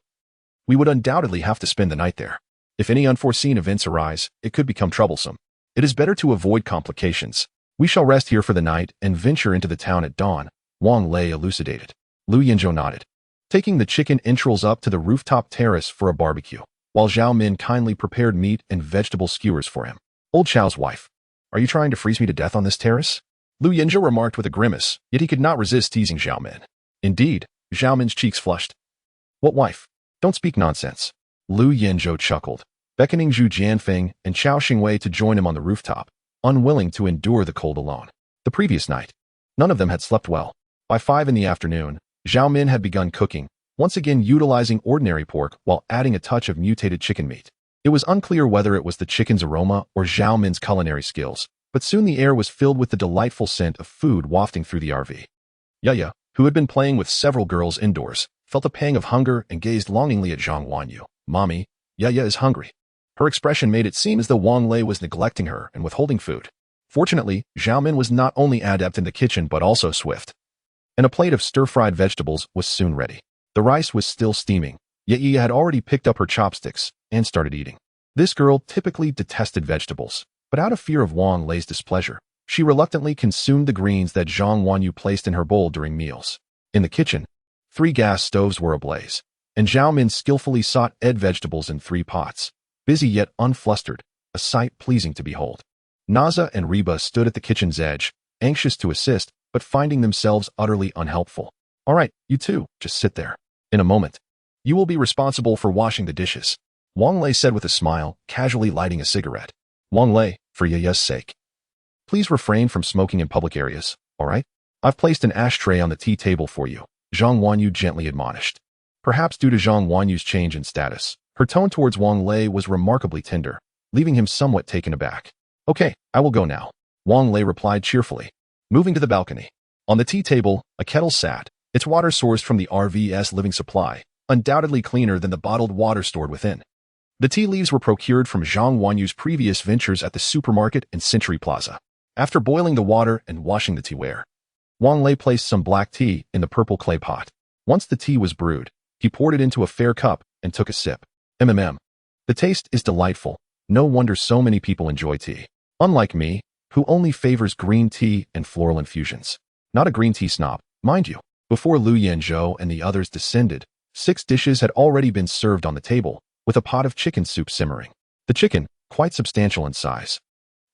we would undoubtedly have to spend the night there. If any unforeseen events arise, it could become troublesome. It is better to avoid complications. We shall rest here for the night and venture into the town at dawn," Wang Lei elucidated. Lu Yanzhou nodded, taking the chicken entrails up to the rooftop terrace for a barbecue, while Zhao Min kindly prepared meat and vegetable skewers for him. "Old Chao's wife, are you trying to freeze me to death on this terrace?" Lu Yanzhou remarked with a grimace, yet he could not resist teasing Zhao Min. Indeed, Zhao Min's cheeks flushed. "What wife?" Don't speak nonsense. Lu Yanzhou chuckled, beckoning Zhu Jianfeng and Chao Xingwei to join him on the rooftop, unwilling to endure the cold alone. The previous night, none of them had slept well. By 5 in the afternoon, Zhao Min had begun cooking, once again utilizing ordinary pork while adding a touch of mutated chicken meat. It was unclear whether it was the chicken's aroma or Zhao Min's culinary skills, but soon the air was filled with the delightful scent of food wafting through the RV. Yaya, who had been playing with several girls indoors, felt a pang of hunger and gazed longingly at Zhang Wanyu. Mommy, Yaya is hungry. Her expression made it seem as though Wang Lei was neglecting her and withholding food. Fortunately, Zhao Min was not only adept in the kitchen but also swift, and a plate of stir-fried vegetables was soon ready. The rice was still steaming, yet Yaya had already picked up her chopsticks and started eating. This girl typically detested vegetables, but out of fear of Wang Lei's displeasure, she reluctantly consumed the greens that Zhang Wanyu placed in her bowl during meals. In the kitchen, 3 gas stoves were ablaze, and Zhao Min skillfully sought vegetables in 3 pots, busy yet unflustered, a sight pleasing to behold. Naza and Reba stood at the kitchen's edge, anxious to assist, but finding themselves utterly unhelpful. All right, you two, just sit there. In a moment, you will be responsible for washing the dishes, Wang Lei said with a smile, casually lighting a cigarette. Wang Lei, for Yaya's sake, please refrain from smoking in public areas, all right? I've placed an ashtray on the tea table for you, Zhang Wanyu gently admonished. Perhaps due to Zhang Wanyu's change in status, her tone towards Wang Lei was remarkably tender, leaving him somewhat taken aback. Okay, I will go now, Wang Lei replied cheerfully, moving to the balcony. On the tea table, a kettle sat, its water sourced from the RV's living supply, undoubtedly cleaner than the bottled water stored within. The tea leaves were procured from Zhang Wanyu's previous ventures at the supermarket and Century Plaza. After boiling the water and washing the teaware, Wang Lei placed some black tea in the purple clay pot. Once the tea was brewed, he poured it into a fair cup and took a sip. The taste is delightful. No wonder so many people enjoy tea. Unlike me, who only favors green tea and floral infusions. Not a green tea snob, mind you. Before Lu Yanzhou and the others descended, 6 dishes had already been served on the table, with a pot of chicken soup simmering. The chicken, quite substantial in size,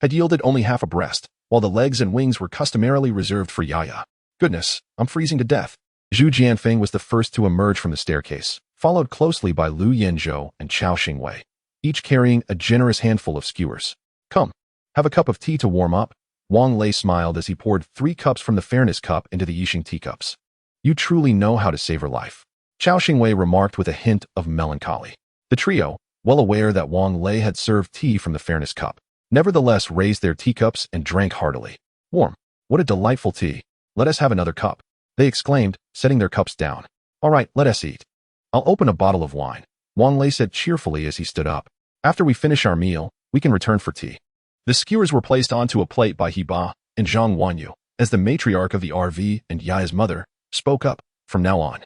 had yielded only half a breast, while the legs and wings were customarily reserved for Yaya. Goodness, I'm freezing to death. Zhu Jianfeng was the first to emerge from the staircase, followed closely by Lu Yanzhou and Chao Xingwei, each carrying a generous handful of skewers. Come, have a cup of tea to warm up. Wang Lei smiled as he poured 3 cups from the fairness cup into the Yixing teacups. You truly know how to savor life, Chao Xingwei remarked with a hint of melancholy. The trio, well aware that Wang Lei had served tea from the fairness cup, nevertheless raised their teacups and drank heartily. Warm. What a delightful tea. Let us have another cup, they exclaimed, setting their cups down. All right, let us eat. I'll open a bottle of wine, Wang Lei said cheerfully as he stood up. After we finish our meal, we can return for tea. The skewers were placed onto a plate by Hiba and Zhang Wanyu, as the matriarch of the RV and Yaya's mother spoke up. From now on,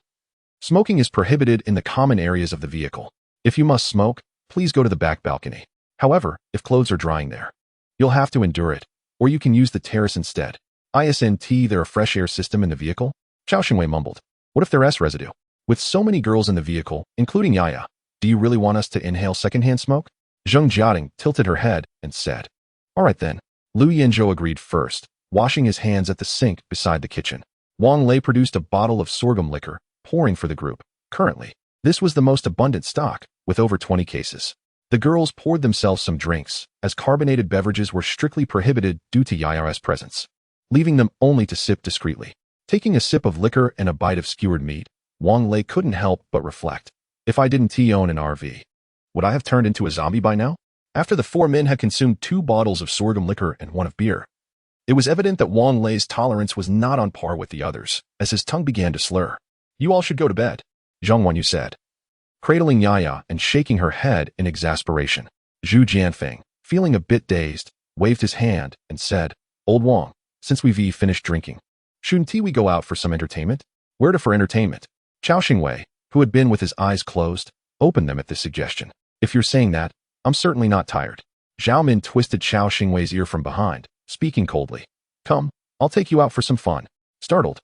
smoking is prohibited in the common areas of the vehicle. If you must smoke, please go to the back balcony. However, if clothes are drying there, you'll have to endure it, or you can use the terrace instead. Isn't there a fresh air system in the vehicle? Chao Xingwei mumbled. What if there's residue? With so many girls in the vehicle, including Yaya, do you really want us to inhale secondhand smoke? Zheng Jiating tilted her head and said. All right then. Lu Yanzhou agreed first, washing his hands at the sink beside the kitchen. Wang Lei produced a bottle of sorghum liquor, pouring for the group. Currently, this was the most abundant stock, with over 20 cases. The girls poured themselves some drinks, as carbonated beverages were strictly prohibited due to Yaya's presence, leaving them only to sip discreetly. Taking a sip of liquor and a bite of skewered meat, Wang Lei couldn't help but reflect. If I didn't own an RV, would I have turned into a zombie by now? After the 4 men had consumed 2 bottles of sorghum liquor and 1 of beer, it was evident that Wang Lei's tolerance was not on par with the others, as his tongue began to slur. You all should go to bed, Zhang Wanyu said, cradling Yaya and shaking her head in exasperation. Zhu Jianfeng, feeling a bit dazed, waved his hand and said, Old Wang, since we've finished drinking, shouldn't we go out for some entertainment? Where to for entertainment? Chao Xingwei, who had been with his eyes closed, opened them at this suggestion. If you're saying that, I'm certainly not tired. Zhao Min twisted Chao Xingwei's ear from behind, speaking coldly. Come, I'll take you out for some fun. Startled,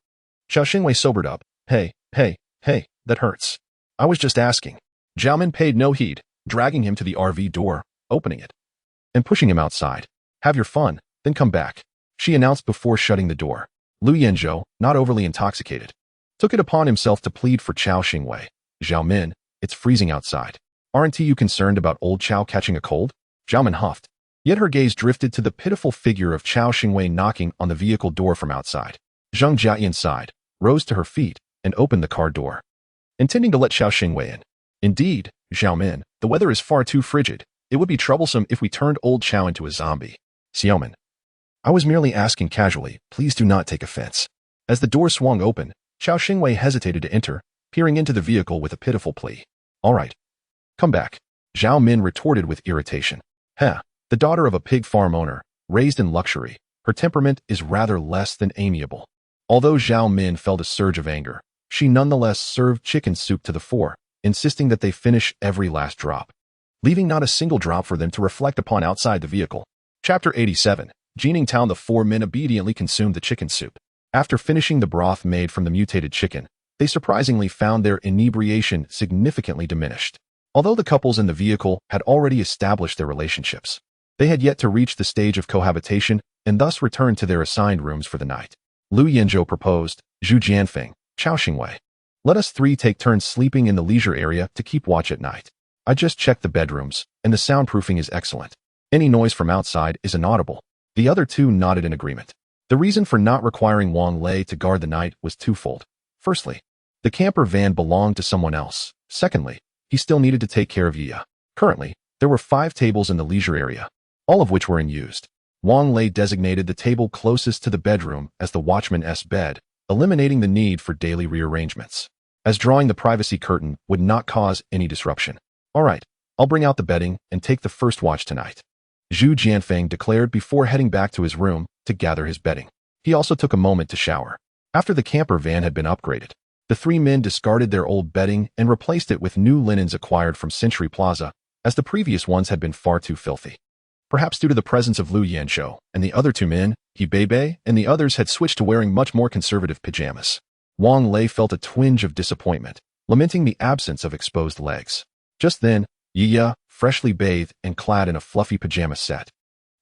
Chao Xingwei sobered up. Hey, that hurts. I was just asking. Zhao Min paid no heed, dragging him to the RV door, opening it, and pushing him outside. Have your fun, then come back, she announced before shutting the door. Lu Yanzhou, not overly intoxicated, took it upon himself to plead for Chao Xingwei. Zhao Min, It's freezing outside. Aren't you concerned about old Chow catching a cold? Zhao Min huffed. Yet her gaze drifted to the pitiful figure of Chow Xingwei knocking on the vehicle door from outside. Zhang Jiayan sighed, rose to her feet, and opened the car door, intending to let Chow Xingwei in. Indeed, Zhao Min, the weather is far too frigid. It would be troublesome if we turned old Chow into a zombie. Xiaomin. I was merely asking casually, please do not take offense. As the door swung open, Chow Xingwei hesitated to enter, peering into the vehicle with a pitiful plea. All right. Come back. Zhao Min retorted with irritation. Heh, the daughter of a pig farm owner, raised in luxury, her temperament is rather less than amiable. Although Zhao Min felt a surge of anger, she nonetheless served chicken soup to the four, insisting that they finish every last drop, leaving not a single drop for them to reflect upon outside the vehicle. Chapter 87. Jining Town. The four men obediently consumed the chicken soup. After finishing the broth made from the mutated chicken, they surprisingly found their inebriation significantly diminished. Although the couples in the vehicle had already established their relationships, they had yet to reach the stage of cohabitation and thus returned to their assigned rooms for the night. Lu Yanzhou proposed, Zhu Jianfeng, Chow Xingwei. Let us three take turns sleeping in the leisure area to keep watch at night. I just checked the bedrooms, and the soundproofing is excellent. Any noise from outside is inaudible. The other two nodded in agreement. The reason for not requiring Wang Lei to guard the night was twofold. Firstly, the camper van belonged to someone else. Secondly, he still needed to take care of Yiya. Currently, there were 5 tables in the leisure area, all of which were unused. Wang Lei designated the table closest to the bedroom as the watchman's bed, eliminating the need for daily rearrangements, as drawing the privacy curtain would not cause any disruption. All right, I'll bring out the bedding and take the first watch tonight, Zhu Jianfeng declared before heading back to his room to gather his bedding. He also took a moment to shower. After the camper van had been upgraded, the 3 men discarded their old bedding and replaced it with new linens acquired from Century Plaza, as the previous ones had been far too filthy. Perhaps due to the presence of Lu Yanzhou and the other 2 men, He Bei and the others had switched to wearing much more conservative pajamas. Wang Lei felt a twinge of disappointment, lamenting the absence of exposed legs. Just then, Yiya, freshly bathed and clad in a fluffy pajama set,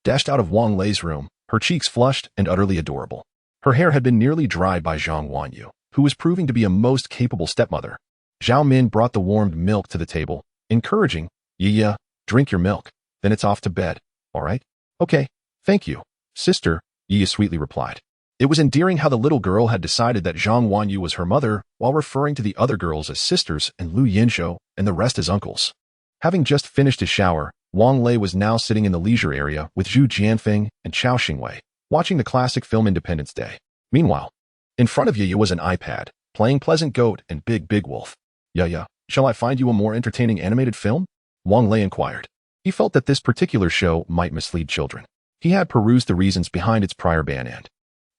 dashed out of Wang Lei's room, her cheeks flushed and utterly adorable. Her hair had been nearly dried by Zhang Wanyu, who was proving to be a most capable stepmother. Zhao Min brought the warmed milk to the table, encouraging, Yiya, drink your milk, then it's off to bed, all right? Okay, thank you, sister, Yiya sweetly replied. It was endearing how the little girl had decided that Zhang Wanyu was her mother while referring to the other girls as sisters and Lu Yanzhou and the rest as uncles. Having just finished his shower, Wang Lei was now sitting in the leisure area with Zhu Jianfeng and Chow Xingwei, watching the classic film Independence Day. Meanwhile, in front of Yiya was an iPad, playing Pleasant Goat and Big Wolf. Yeah, shall I find you a more entertaining animated film? Wang Lei inquired. He felt that this particular show might mislead children. He had perused the reasons behind its prior ban and,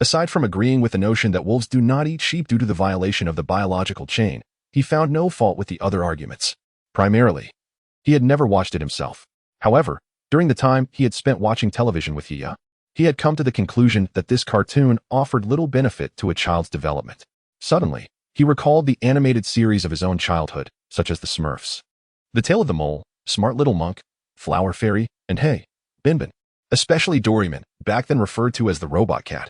aside from agreeing with the notion that wolves do not eat sheep due to the violation of the biological chain, he found no fault with the other arguments. Primarily, he had never watched it himself. However, during the time he had spent watching television with Yiya, he had come to the conclusion that this cartoon offered little benefit to a child's development. Suddenly, he recalled the animated series of his own childhood, such as The Smurfs, The Tale of the Mole, Smart Little Monk, Flower Fairy, and Hey, Bin. Especially Doraemon, back then referred to as the Robot Cat,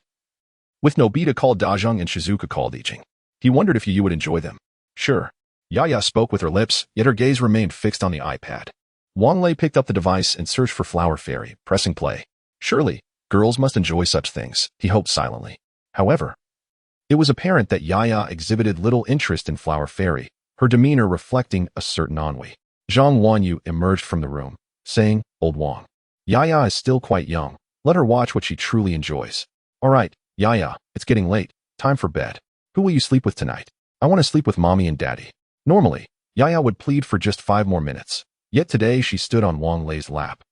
with Nobita called Dazhong and Shizuka called Iching. He wondered if you would enjoy them. Sure. Yaya spoke with her lips, yet her gaze remained fixed on the iPad. Wang Lei picked up the device and searched for Flower Fairy, pressing play. Surely, girls must enjoy such things, he hoped silently. However, it was apparent that Yaya exhibited little interest in Flower Fairy, her demeanor reflecting a certain ennui. Zhang Wanyu emerged from the room, saying, Old Wang, Yaya is still quite young. Let her watch what she truly enjoys. All right, Yaya, it's getting late. Time for bed. Who will you sleep with tonight? I want to sleep with Mommy and Daddy. Normally, Yaya would plead for just 5 more minutes. Yet today she stood on Wang Lei's lap,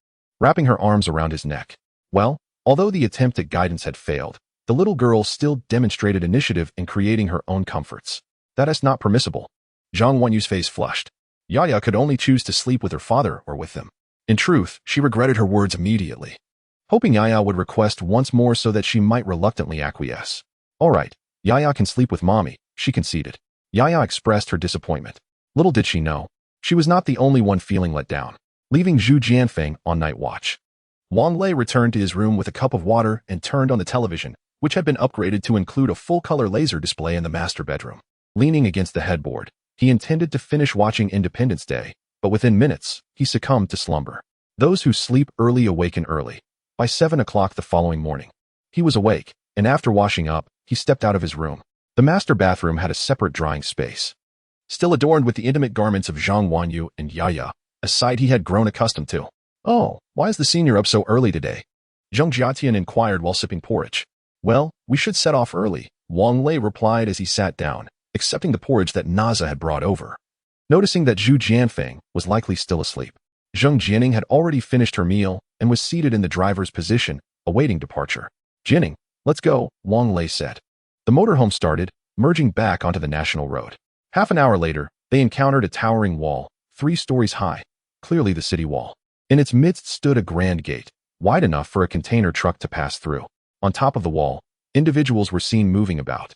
wrapping her arms around his neck. Well, although the attempt at guidance had failed, the little girl still demonstrated initiative in creating her own comforts. That is not permissible. Zhang Wanyu's face flushed. Yaya could only choose to sleep with her father or with them. In truth, she regretted her words immediately, hoping Yaya would request once more so that she might reluctantly acquiesce. All right, Yaya can sleep with Mommy, she conceded. Yaya expressed her disappointment. Little did she know, she was not the only one feeling let down, leaving Zhu Jianfeng on night watch. Wang Lei returned to his room with a cup of water and turned on the television, which had been upgraded to include a full-color laser display in the master bedroom. Leaning against the headboard, He intended to finish watching Independence Day, but within minutes, he succumbed to slumber. Those who sleep early awaken early. By 7 o'clock the following morning, he was awake, and after washing up, he stepped out of his room. The master bathroom had a separate drying space, still adorned with the intimate garments of Zhang Wanyu and Yaya, a sight he had grown accustomed to. "Oh, why is the senior up so early today?" Zhang Jiatian inquired while sipping porridge. "Well, we should set off early," Wang Lei replied as he sat down, accepting the porridge that Naza had brought over. Noticing that Zhu Jianfeng was likely still asleep, Zheng Jianing had already finished her meal and was seated in the driver's position, awaiting departure. "Jianing, let's go," Wang Lei said. The motorhome started, merging back onto the national road. Half an hour later, they encountered a towering wall, 3 stories high, clearly the city wall. In its midst stood a grand gate, wide enough for a container truck to pass through. On top of the wall, individuals were seen moving about.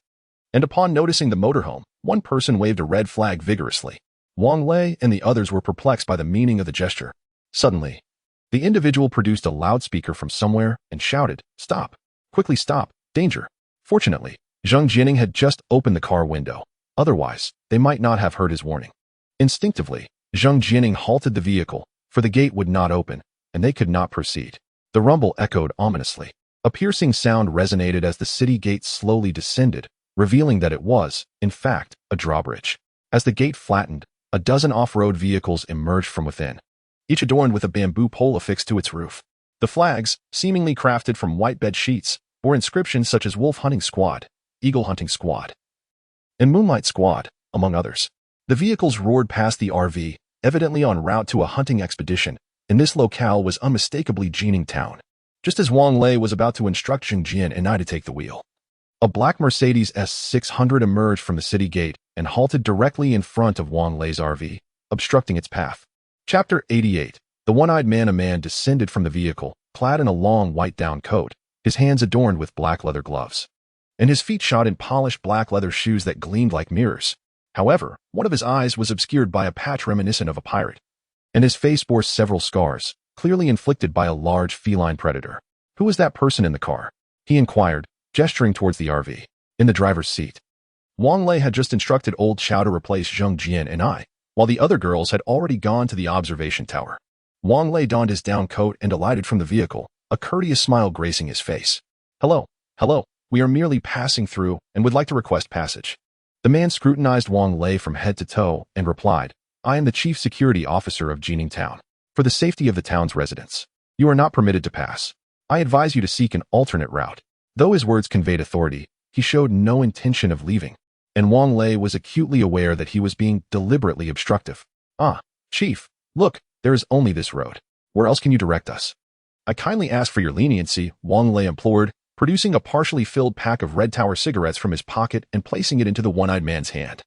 And upon noticing the motorhome, one person waved a red flag vigorously. Wang Lei and the others were perplexed by the meaning of the gesture. Suddenly, the individual produced a loudspeaker from somewhere and shouted, "Stop! Quickly stop! Danger!" Fortunately, Zheng Jianing had just opened the car window. Otherwise, they might not have heard his warning. Instinctively, Zheng Jianing halted the vehicle, for the gate would not open, and they could not proceed. The rumble echoed ominously. A piercing sound resonated as the city gate slowly descended, revealing that it was, in fact, a drawbridge. As the gate flattened, a dozen off-road vehicles emerged from within, each adorned with a bamboo pole affixed to its roof. The flags, seemingly crafted from white bed sheets, bore inscriptions such as Wolf Hunting Squad, Eagle Hunting Squad, and Moonlight Squad, among others. The vehicles roared past the RV, evidently en route to a hunting expedition, and this locale was unmistakably Jining Town. Just as Wang Lei was about to instruct Zheng Jian and I to take the wheel, a black Mercedes S600 emerged from the city gate and halted directly in front of Wang Lei's RV, obstructing its path. Chapter 88. The one-eyed man. A man descended from the vehicle, clad in a long white down coat, his hands adorned with black leather gloves, and his feet shod in polished black leather shoes that gleamed like mirrors. However, one of his eyes was obscured by a patch reminiscent of a pirate, and his face bore several scars, clearly inflicted by a large feline predator. "Who was that person in the car?" he inquired, gesturing towards the RV. In the driver's seat, Wang Lei had just instructed old Chow to replace Zheng Jian and I, while the other girls had already gone to the observation tower. Wang Lei donned his down coat and alighted from the vehicle, a courteous smile gracing his face. "Hello, hello, we are merely passing through and would like to request passage." The man scrutinized Wang Lei from head to toe and replied, "I am the chief security officer of Jining Town. For the safety of the town's residents, you are not permitted to pass. I advise you to seek an alternate route." Though his words conveyed authority, he showed no intention of leaving, and Wang Lei was acutely aware that he was being deliberately obstructive. "Ah, Chief, look, there is only this road. Where else can you direct us?" "I kindly ask for your leniency," Wang Lei implored, producing a partially filled pack of Red Tower cigarettes from his pocket and placing it into the one-eyed man's hand.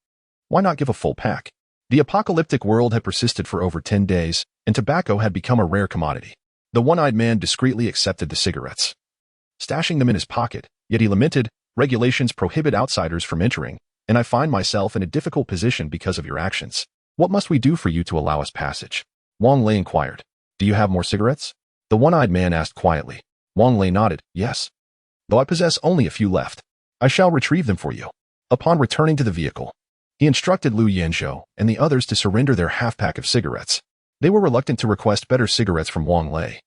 Why not give a full pack? The apocalyptic world had persisted for over 10 days, and tobacco had become a rare commodity. The one-eyed man discreetly accepted the cigarettes, stashing them in his pocket, yet he lamented, "Regulations prohibit outsiders from entering, and I find myself in a difficult position because of your actions. What must we do for you to allow us passage?" Wang Lei inquired. "Do you have more cigarettes?" The one-eyed man asked quietly. Wang Lei nodded, "Yes. Though I possess only a few left. I shall retrieve them for you." Upon returning to the vehicle, he instructed Liu Yanzhou and the others to surrender their half-pack of cigarettes. They were reluctant to request better cigarettes from Wang Lei,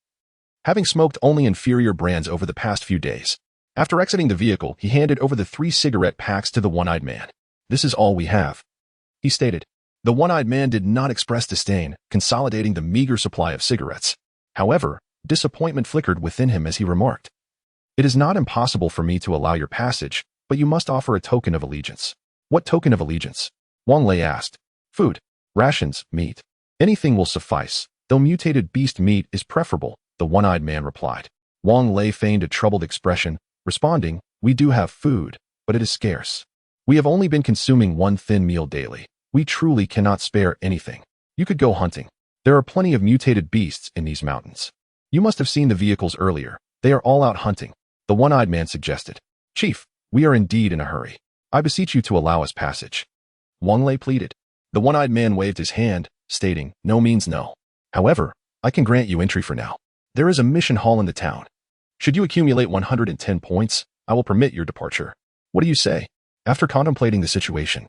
having smoked only inferior brands over the past few days. After exiting the vehicle, he handed over the 3 cigarette packs to the one-eyed man. "This is all we have," he stated. The one-eyed man did not express disdain, consolidating the meager supply of cigarettes. However, disappointment flickered within him as he remarked, "It is not impossible for me to allow your passage, but you must offer a token of allegiance." "What token of allegiance?" Wang Lei asked. "Food, rations, meat. Anything will suffice, though mutated beast meat is preferable," the one-eyed man replied. Wang Lei feigned a troubled expression, responding, "We do have food, but it is scarce. We have only been consuming 1 thin meal daily. We truly cannot spare anything. You could go hunting. There are plenty of mutated beasts in these mountains. You must have seen the vehicles earlier. They are all out hunting," the one-eyed man suggested. "Chief, we are indeed in a hurry. I beseech you to allow us passage," Wang Lei pleaded. The one-eyed man waved his hand, stating, "No means no. However, I can grant you entry for now. There is a mission hall in the town. Should you accumulate 110 points, I will permit your departure. What do you say?" After contemplating the situation,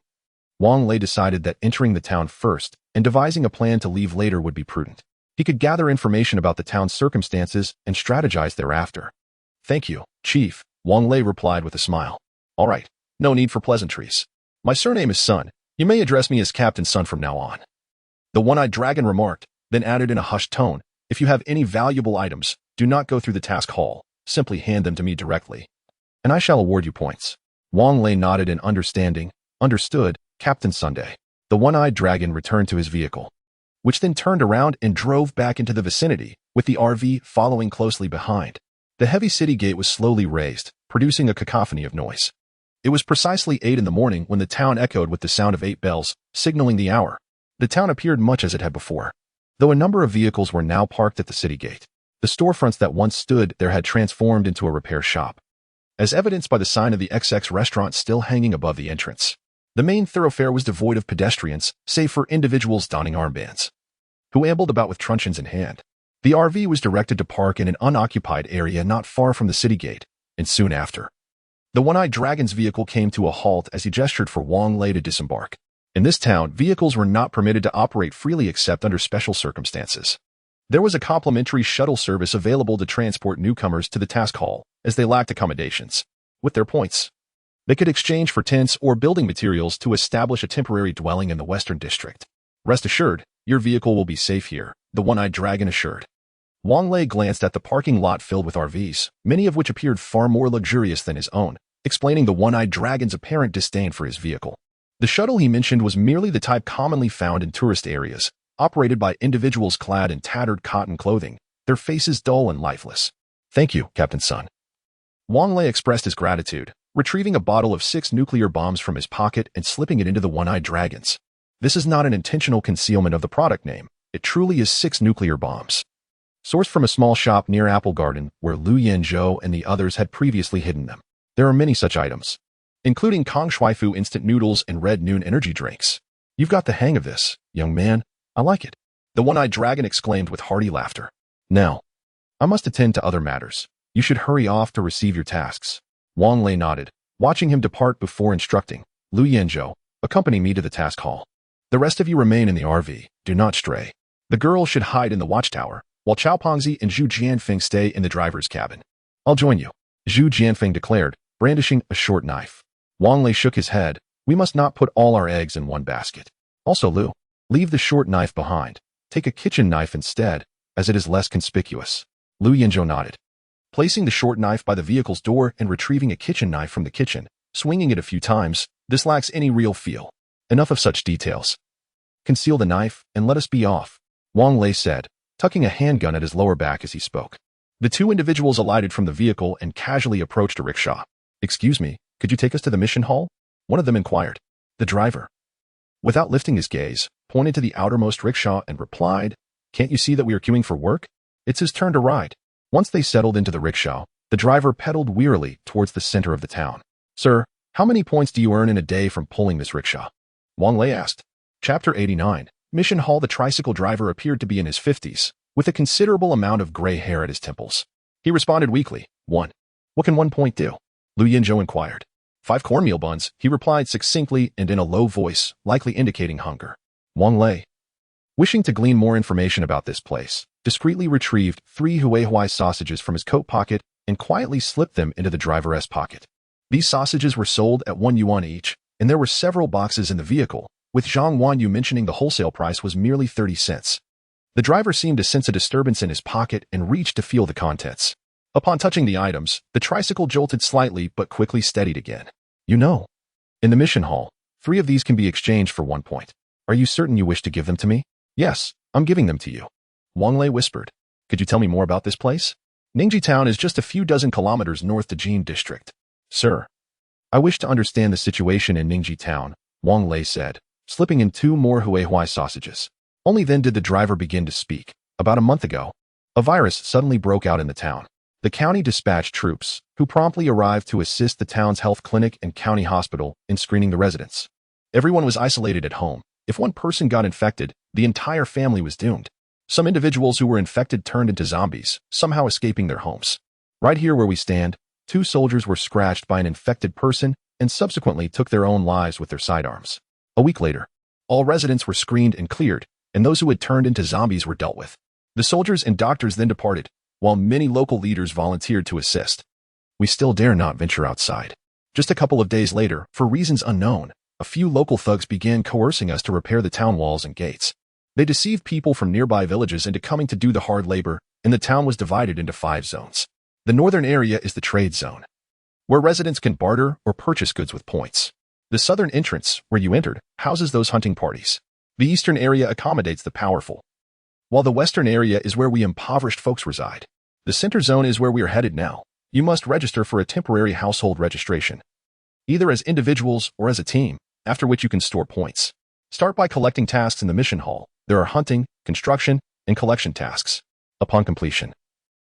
Wang Lei decided that entering the town first and devising a plan to leave later would be prudent. He could gather information about the town's circumstances and strategize thereafter. Thank you, Chief, Wang Lei replied with a smile. All right, no need for pleasantries. My surname is Sun. You may address me as Captain Sun from now on. The one-eyed dragon remarked, then added in a hushed tone, if you have any valuable items, do not go through the task hall. Simply hand them to me directly, and I shall award you points. Wang Lei nodded in understanding. Understood, Captain Sunday. The one-eyed dragon returned to his vehicle, which then turned around and drove back into the vicinity, with the RV following closely behind. The heavy city gate was slowly raised, producing a cacophony of noise. It was precisely 8 in the morning when the town echoed with the sound of 8 bells, signaling the hour. The town appeared much as it had before, though a number of vehicles were now parked at the city gate. The storefronts that once stood there had transformed into a repair shop, as evidenced by the sign of the XX restaurant still hanging above the entrance. The main thoroughfare was devoid of pedestrians, save for individuals donning armbands, who ambled about with truncheons in hand. The RV was directed to park in an unoccupied area not far from the city gate, and soon after, the one-eyed dragon's vehicle came to a halt as he gestured for Wang Lei to disembark. In this town, vehicles were not permitted to operate freely except under special circumstances. There was a complimentary shuttle service available to transport newcomers to the task hall, as they lacked accommodations. With their points, they could exchange for tents or building materials to establish a temporary dwelling in the Western District. Rest assured, your vehicle will be safe here, the one-eyed dragon assured. Wang Lei glanced at the parking lot filled with RVs, many of which appeared far more luxurious than his own, explaining the one-eyed dragon's apparent disdain for his vehicle. The shuttle he mentioned was merely the type commonly found in tourist areas, operated by individuals clad in tattered cotton clothing, their faces dull and lifeless. Thank you, Captain Sun. Wang Lei expressed his gratitude, retrieving a bottle of 6 nuclear bombs from his pocket and slipping it into the one-eyed dragon's. This is not an intentional concealment of the product name. It truly is 6 nuclear bombs, sourced from a small shop near Apple Garden where Lu Yanzhou and the others had previously hidden them. There are many such items, including Kong Shuifu instant noodles and Red Noon energy drinks. You've got the hang of this, young man. I like it. The one-eyed dragon exclaimed with hearty laughter. Now, I must attend to other matters. You should hurry off to receive your tasks. Wang Lei nodded, watching him depart before instructing, Lu Yanzhou, accompany me to the task hall. The rest of you remain in the RV. Do not stray. The girl should hide in the watchtower, while Chao Pengzi and Zhu Jianfeng stay in the driver's cabin. I'll join you, Zhu Jianfeng declared, brandishing a short knife. Wang Lei shook his head. We must not put all our eggs in one basket. Also, Lu, leave the short knife behind. Take a kitchen knife instead, as it is less conspicuous. Lu Yanzhou nodded, placing the short knife by the vehicle's door and retrieving a kitchen knife from the kitchen, swinging it a few times. This lacks any real feel. Enough of such details. Conceal the knife and let us be off, Wang Lei said, tucking a handgun at his lower back as he spoke. The 2 individuals alighted from the vehicle and casually approached a rickshaw. Excuse me, could you take us to the mission hall? One of them inquired. The driver, without lifting his gaze, pointed to the outermost rickshaw and replied, Can't you see that we are queuing for work? It's his turn to ride. Once they settled into the rickshaw, the driver pedaled wearily towards the center of the town. Sir, how many points do you earn in a day from pulling this rickshaw? Wang Lei asked. Chapter 89. Mission Hall. The tricycle driver appeared to be in his 50s, with a considerable amount of gray hair at his temples. He responded weakly. 1. What can 1 point do? Lu Yanzhou inquired. 5 cornmeal buns, he replied succinctly and in a low voice, likely indicating hunger. Wang Lei, wishing to glean more information about this place, discreetly retrieved 3 Huihui sausages from his coat pocket and quietly slipped them into the driver's pocket. These sausages were sold at 1 yuan each, and there were several boxes in the vehicle, with Zhang Wanyu mentioning the wholesale price was merely 30 cents. The driver seemed to sense a disturbance in his pocket and reached to feel the contents. Upon touching the items, the tricycle jolted slightly but quickly steadied again. You know, in the mission hall, 3 of these can be exchanged for 1 point. Are you certain you wish to give them to me? Yes, I'm giving them to you. Wang Lei whispered. Could you tell me more about this place? Ningji Town is just a few dozen kilometers north to Jin District. Sir, I wish to understand the situation in Ningji Town, Wang Lei said, slipping in 2 more Huihui sausages. Only then did the driver begin to speak. About a month ago, a virus suddenly broke out in the town. The county dispatched troops, who promptly arrived to assist the town's health clinic and county hospital in screening the residents. Everyone was isolated at home. If one person got infected, the entire family was doomed. Some individuals who were infected turned into zombies, somehow escaping their homes. Right here where we stand, 2 soldiers were scratched by an infected person and subsequently took their own lives with their sidearms. A week later, all residents were screened and cleared, and those who had turned into zombies were dealt with. The soldiers and doctors then departed, while many local leaders volunteered to assist. We still dare not venture outside. Just a couple of days later, for reasons unknown, a few local thugs began coercing us to repair the town walls and gates. They deceived people from nearby villages into coming to do the hard labor, and the town was divided into 5 zones. The northern area is the trade zone, where residents can barter or purchase goods with points. The southern entrance, where you entered, houses those hunting parties. The eastern area accommodates the powerful, while the western area is where we impoverished folks reside. The center zone is where we are headed now. You must register for a temporary household registration, either as individuals or as a team, after which you can store points. Start by collecting tasks in the mission hall. There are hunting, construction, and collection tasks. Upon completion,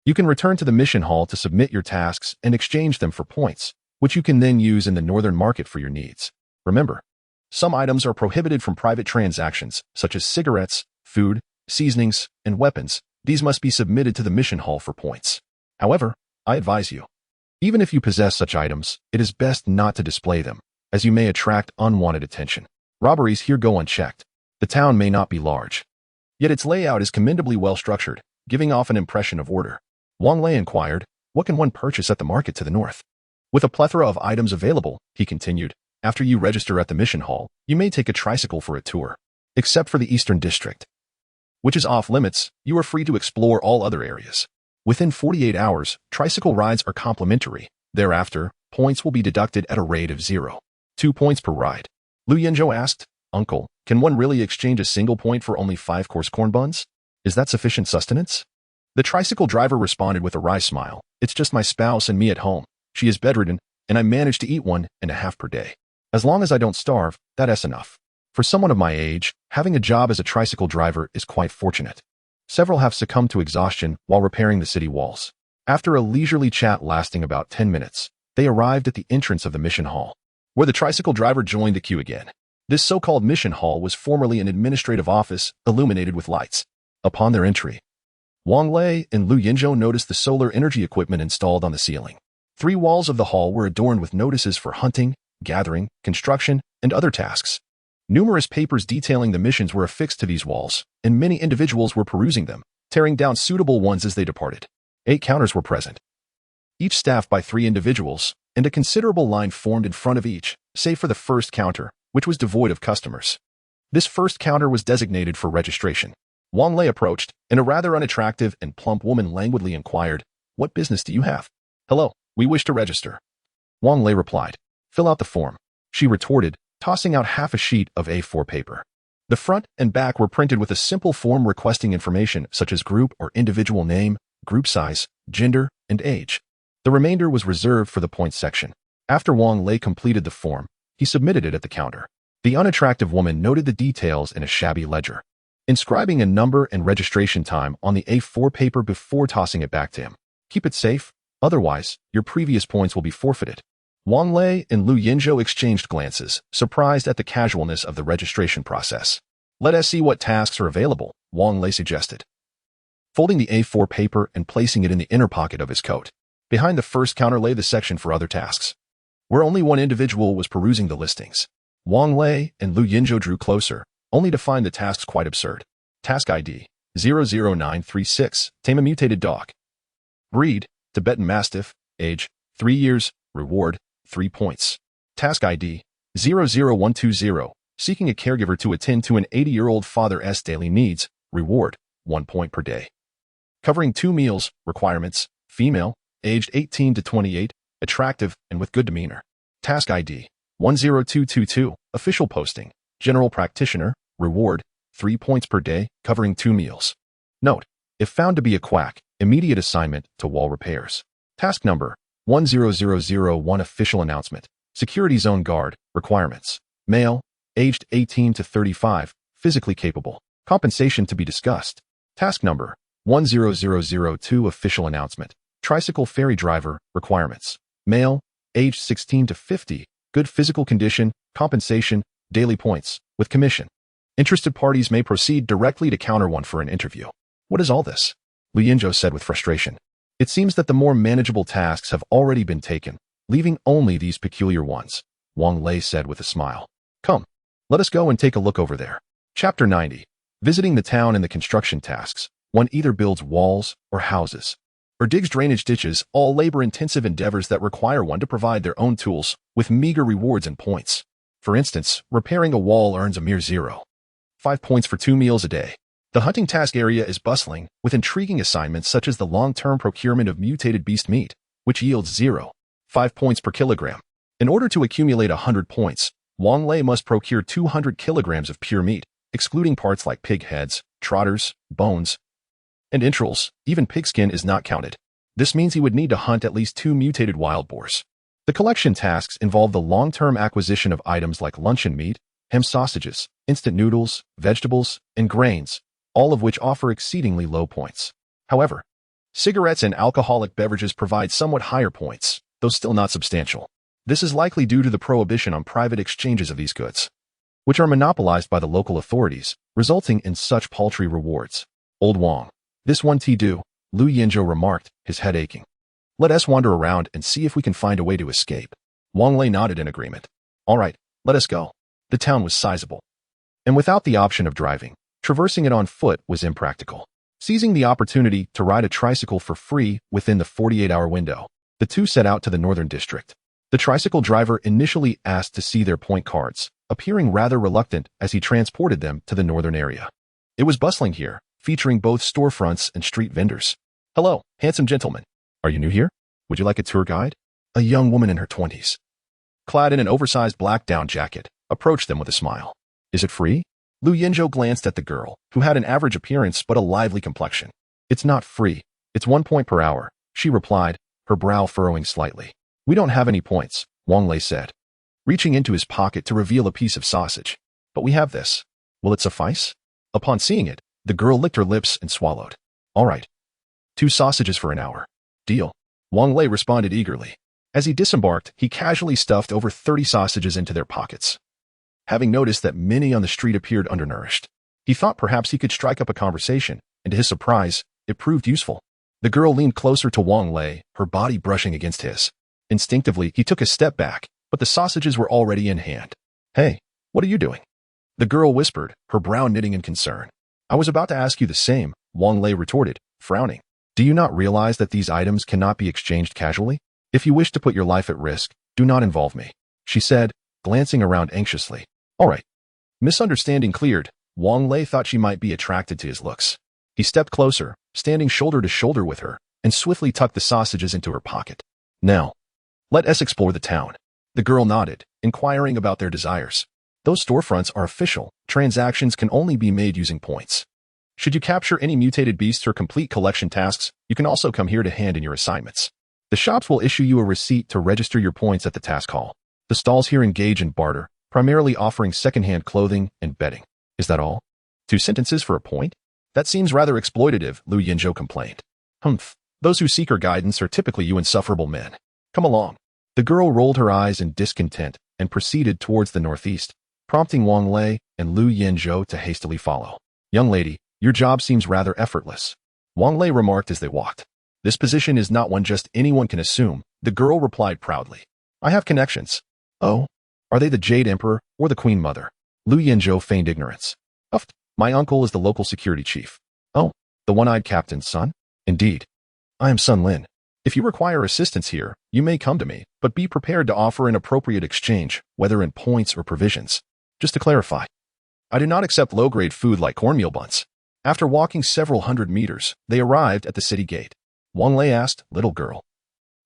you can return to the mission hall to submit your tasks and exchange them for points, which you can then use in the northern market for your needs. Remember, some items are prohibited from private transactions, such as cigarettes, food, seasonings, and weapons. These must be submitted to the mission hall for points. However, I advise you, even if you possess such items, it is best not to display them, as you may attract unwanted attention. Robberies here go unchecked. The town may not be large, yet its layout is commendably well structured, giving off an impression of order. Wang Lei inquired, "What can one purchase at the market to the north?" "With a plethora of items available," he continued. "After you register at the mission hall, you may take a tricycle for a tour. Except for the eastern district, which is off limits, you are free to explore all other areas. Within 48 hours, tricycle rides are complimentary. Thereafter, points will be deducted at a rate of 0.2 points per ride." Lu Yinzhou asked, "Uncle, can one really exchange a single point for only 5 coarse corn buns? Is that sufficient sustenance?" The tricycle driver responded with a wry smile. "It's just my spouse and me at home. She is bedridden, and I manage to eat 1.5 per day. As long as I don't starve, that's enough. For someone of my age, having a job as a tricycle driver is quite fortunate." Several have succumbed to exhaustion while repairing the city walls. After a leisurely chat lasting about 10 minutes, they arrived at the entrance of the mission hall, where the tricycle driver joined the queue again. This so-called mission hall was formerly an administrative office illuminated with lights. Upon their entry, Wang Lei and Lu Yinzhou noticed the solar energy equipment installed on the ceiling. 3 walls of the hall were adorned with notices for hunting, gathering, construction, and other tasks. Numerous papers detailing the missions were affixed to these walls, and many individuals were perusing them, tearing down suitable ones as they departed. 8 counters were present, each staffed by 3 individuals, and a considerable line formed in front of each, save for the first counter, which was devoid of customers. This first counter was designated for registration. Wang Lei approached, and a rather unattractive and plump woman languidly inquired, "What business do you have?" "Hello, we wish to register." Wang Lei replied. "Fill out the form," she retorted, tossing out half a sheet of A4 paper. The front and back were printed with a simple form requesting information such as group or individual name, group size, gender, and age. The remainder was reserved for the points section. After Wang Lei completed the form, he submitted it at the counter. The unattractive woman noted the details in a shabby ledger, inscribing a number and registration time on the A4 paper before tossing it back to him. "Keep it safe, otherwise, your previous points will be forfeited." Wang Lei and Lu Yinzhou exchanged glances, surprised at the casualness of the registration process. "Let us see what tasks are available," Wang Lei suggested, folding the A4 paper and placing it in the inner pocket of his coat. Behind the first counter lay the section for other tasks, where only one individual was perusing the listings. Wang Lei and Lu Yinzhou drew closer, only to find the tasks quite absurd. Task ID 00936, tame a mutated dog. Breed, Tibetan Mastiff. Age, 3 years. Reward, 3 points. Task ID 00120, seeking a caregiver to attend to an 80-year-old father's daily needs. Reward, 1 point per day. Covering 2 meals. Requirements, female, aged 18 to 28, attractive and with good demeanor. Task ID 10222, official posting, general practitioner. Reward, 3 points per day, covering 2 meals. Note, if found to be a quack, immediate assignment to wall repairs. Task number 10001, official announcement, security zone guard. Requirements, male, aged 18 to 35, physically capable. Compensation to be discussed. Task number 10002, official announcement, tricycle ferry driver. Requirements, male, aged 16 to 50, good physical condition. Compensation, daily points, with commission. Interested parties may proceed directly to counter 1 for an interview. "What is all this?" Lu Yinzhou said with frustration. "It seems that the more manageable tasks have already been taken, leaving only these peculiar ones," Wang Lei said with a smile. "Come, Let us go and take a look over there. Chapter 90. Visiting the town and the construction tasks. One either builds walls or houses, or digs drainage ditches, all labor-intensive endeavors that require one to provide their own tools with meager rewards and points. For instance, repairing a wall earns a mere 0.5 points for 2 meals a day. The hunting task area is bustling with intriguing assignments such as the long-term procurement of mutated beast meat, which yields 0.5 points per kilogram. In order to accumulate 100 points, Wang Lei must procure 200 kilograms of pure meat, excluding parts like pig heads, trotters, bones, and entrails. Even pigskin is not counted. This means he would need to hunt at least 2 mutated wild boars. The collection tasks involve the long-term acquisition of items like luncheon meat, ham sausages, instant noodles, vegetables, and grains, all of which offer exceedingly low points. However, cigarettes and alcoholic beverages provide somewhat higher points, though still not substantial. This is likely due to the prohibition on private exchanges of these goods, which are monopolized by the local authorities, resulting in such paltry rewards. Old Wang. This one do, Lu Yinzhou remarked, his head aching. Let us wander around and see if we can find a way to escape. Wang Lei nodded in agreement. All right, let us go. The town was sizable, and without the option of driving, traversing it on foot was impractical. Seizing the opportunity to ride a tricycle for free within the 48-hour window, the two set out to the northern district. The tricycle driver initially asked to see their point cards, appearing rather reluctant as he transported them to the northern area. It was bustling here, featuring both storefronts and street vendors. Hello, handsome gentleman. Are you new here? Would you like a tour guide? A young woman in her 20s, clad in an oversized black down jacket, approached them with a smile. Is it free? Lu Yinzhou glanced at the girl, who had an average appearance but a lively complexion. It's not free. It's 1 point per hour, she replied, her brow furrowing slightly. We don't have any points, Wang Lei said, reaching into his pocket to reveal a piece of sausage. But we have this. Will it suffice? Upon seeing it, the girl licked her lips and swallowed. All right. 2 sausages for an hour. Deal. Wang Lei responded eagerly. As he disembarked, he casually stuffed over 30 sausages into their pockets. Having noticed that many on the street appeared undernourished, he thought perhaps he could strike up a conversation, and to his surprise, it proved useful. The girl leaned closer to Wang Lei, her body brushing against his. Instinctively, he took a step back, but the sausages were already in hand. Hey, what are you doing? The girl whispered, her brow knitting in concern. I was about to ask you the same, Wang Lei retorted, frowning. Do you not realize that these items cannot be exchanged casually? If you wish to put your life at risk, do not involve me, she said, glancing around anxiously. All right. Misunderstanding cleared, Wang Lei thought she might be attracted to his looks. He stepped closer, standing shoulder to shoulder with her, and swiftly tucked the sausages into her pocket. Now, let us explore the town. The girl nodded, inquiring about their desires. Those storefronts are official. Transactions can only be made using points. Should you capture any mutated beasts or complete collection tasks, you can also come here to hand in your assignments. The shops will issue you a receipt to register your points at the task hall. The stalls here engage in barter, primarily offering second-hand clothing and bedding. Is that all? 2 sentences for a point? That seems rather exploitative, Lu Yinzhou complained. Humph. Those who seek her guidance are typically you insufferable men. Come along. The girl rolled her eyes in discontent and proceeded towards the northeast, prompting Wang Lei and Lu Yinzhou to hastily follow. Young lady, your job seems rather effortless, Wang Lei remarked as they walked. This position is not one just anyone can assume, the girl replied proudly. I have connections. Oh? Are they the Jade Emperor or the Queen Mother? Lu Yinzhou feigned ignorance. My uncle is the local security chief. Oh, the one-eyed captain's son? Indeed. I am Sun Lin. If you require assistance here, you may come to me, but be prepared to offer an appropriate exchange, whether in points or provisions. Just to clarify, I do not accept low-grade food like cornmeal buns. After walking several hundred meters, they arrived at the city gate. Wang Lei asked, little girl.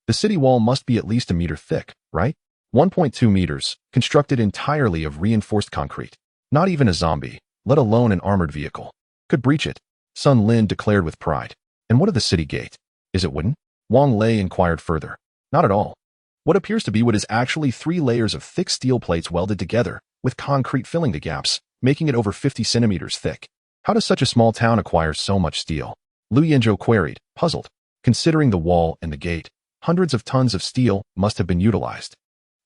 The city wall must be at least a meter thick, right? 1.2 meters, constructed entirely of reinforced concrete. Not even a zombie, let alone an armored vehicle, could breach it, Sun Lin declared with pride. And what of the city gate? Is it wooden? Wang Lei inquired further. Not at all. What appears to be what is actually 3 layers of thick steel plates welded together, with concrete filling the gaps, making it over 50 centimeters thick. How does such a small town acquire so much steel? Lu Yinzhou queried, puzzled. Considering the wall and the gate, hundreds of tons of steel must have been utilized.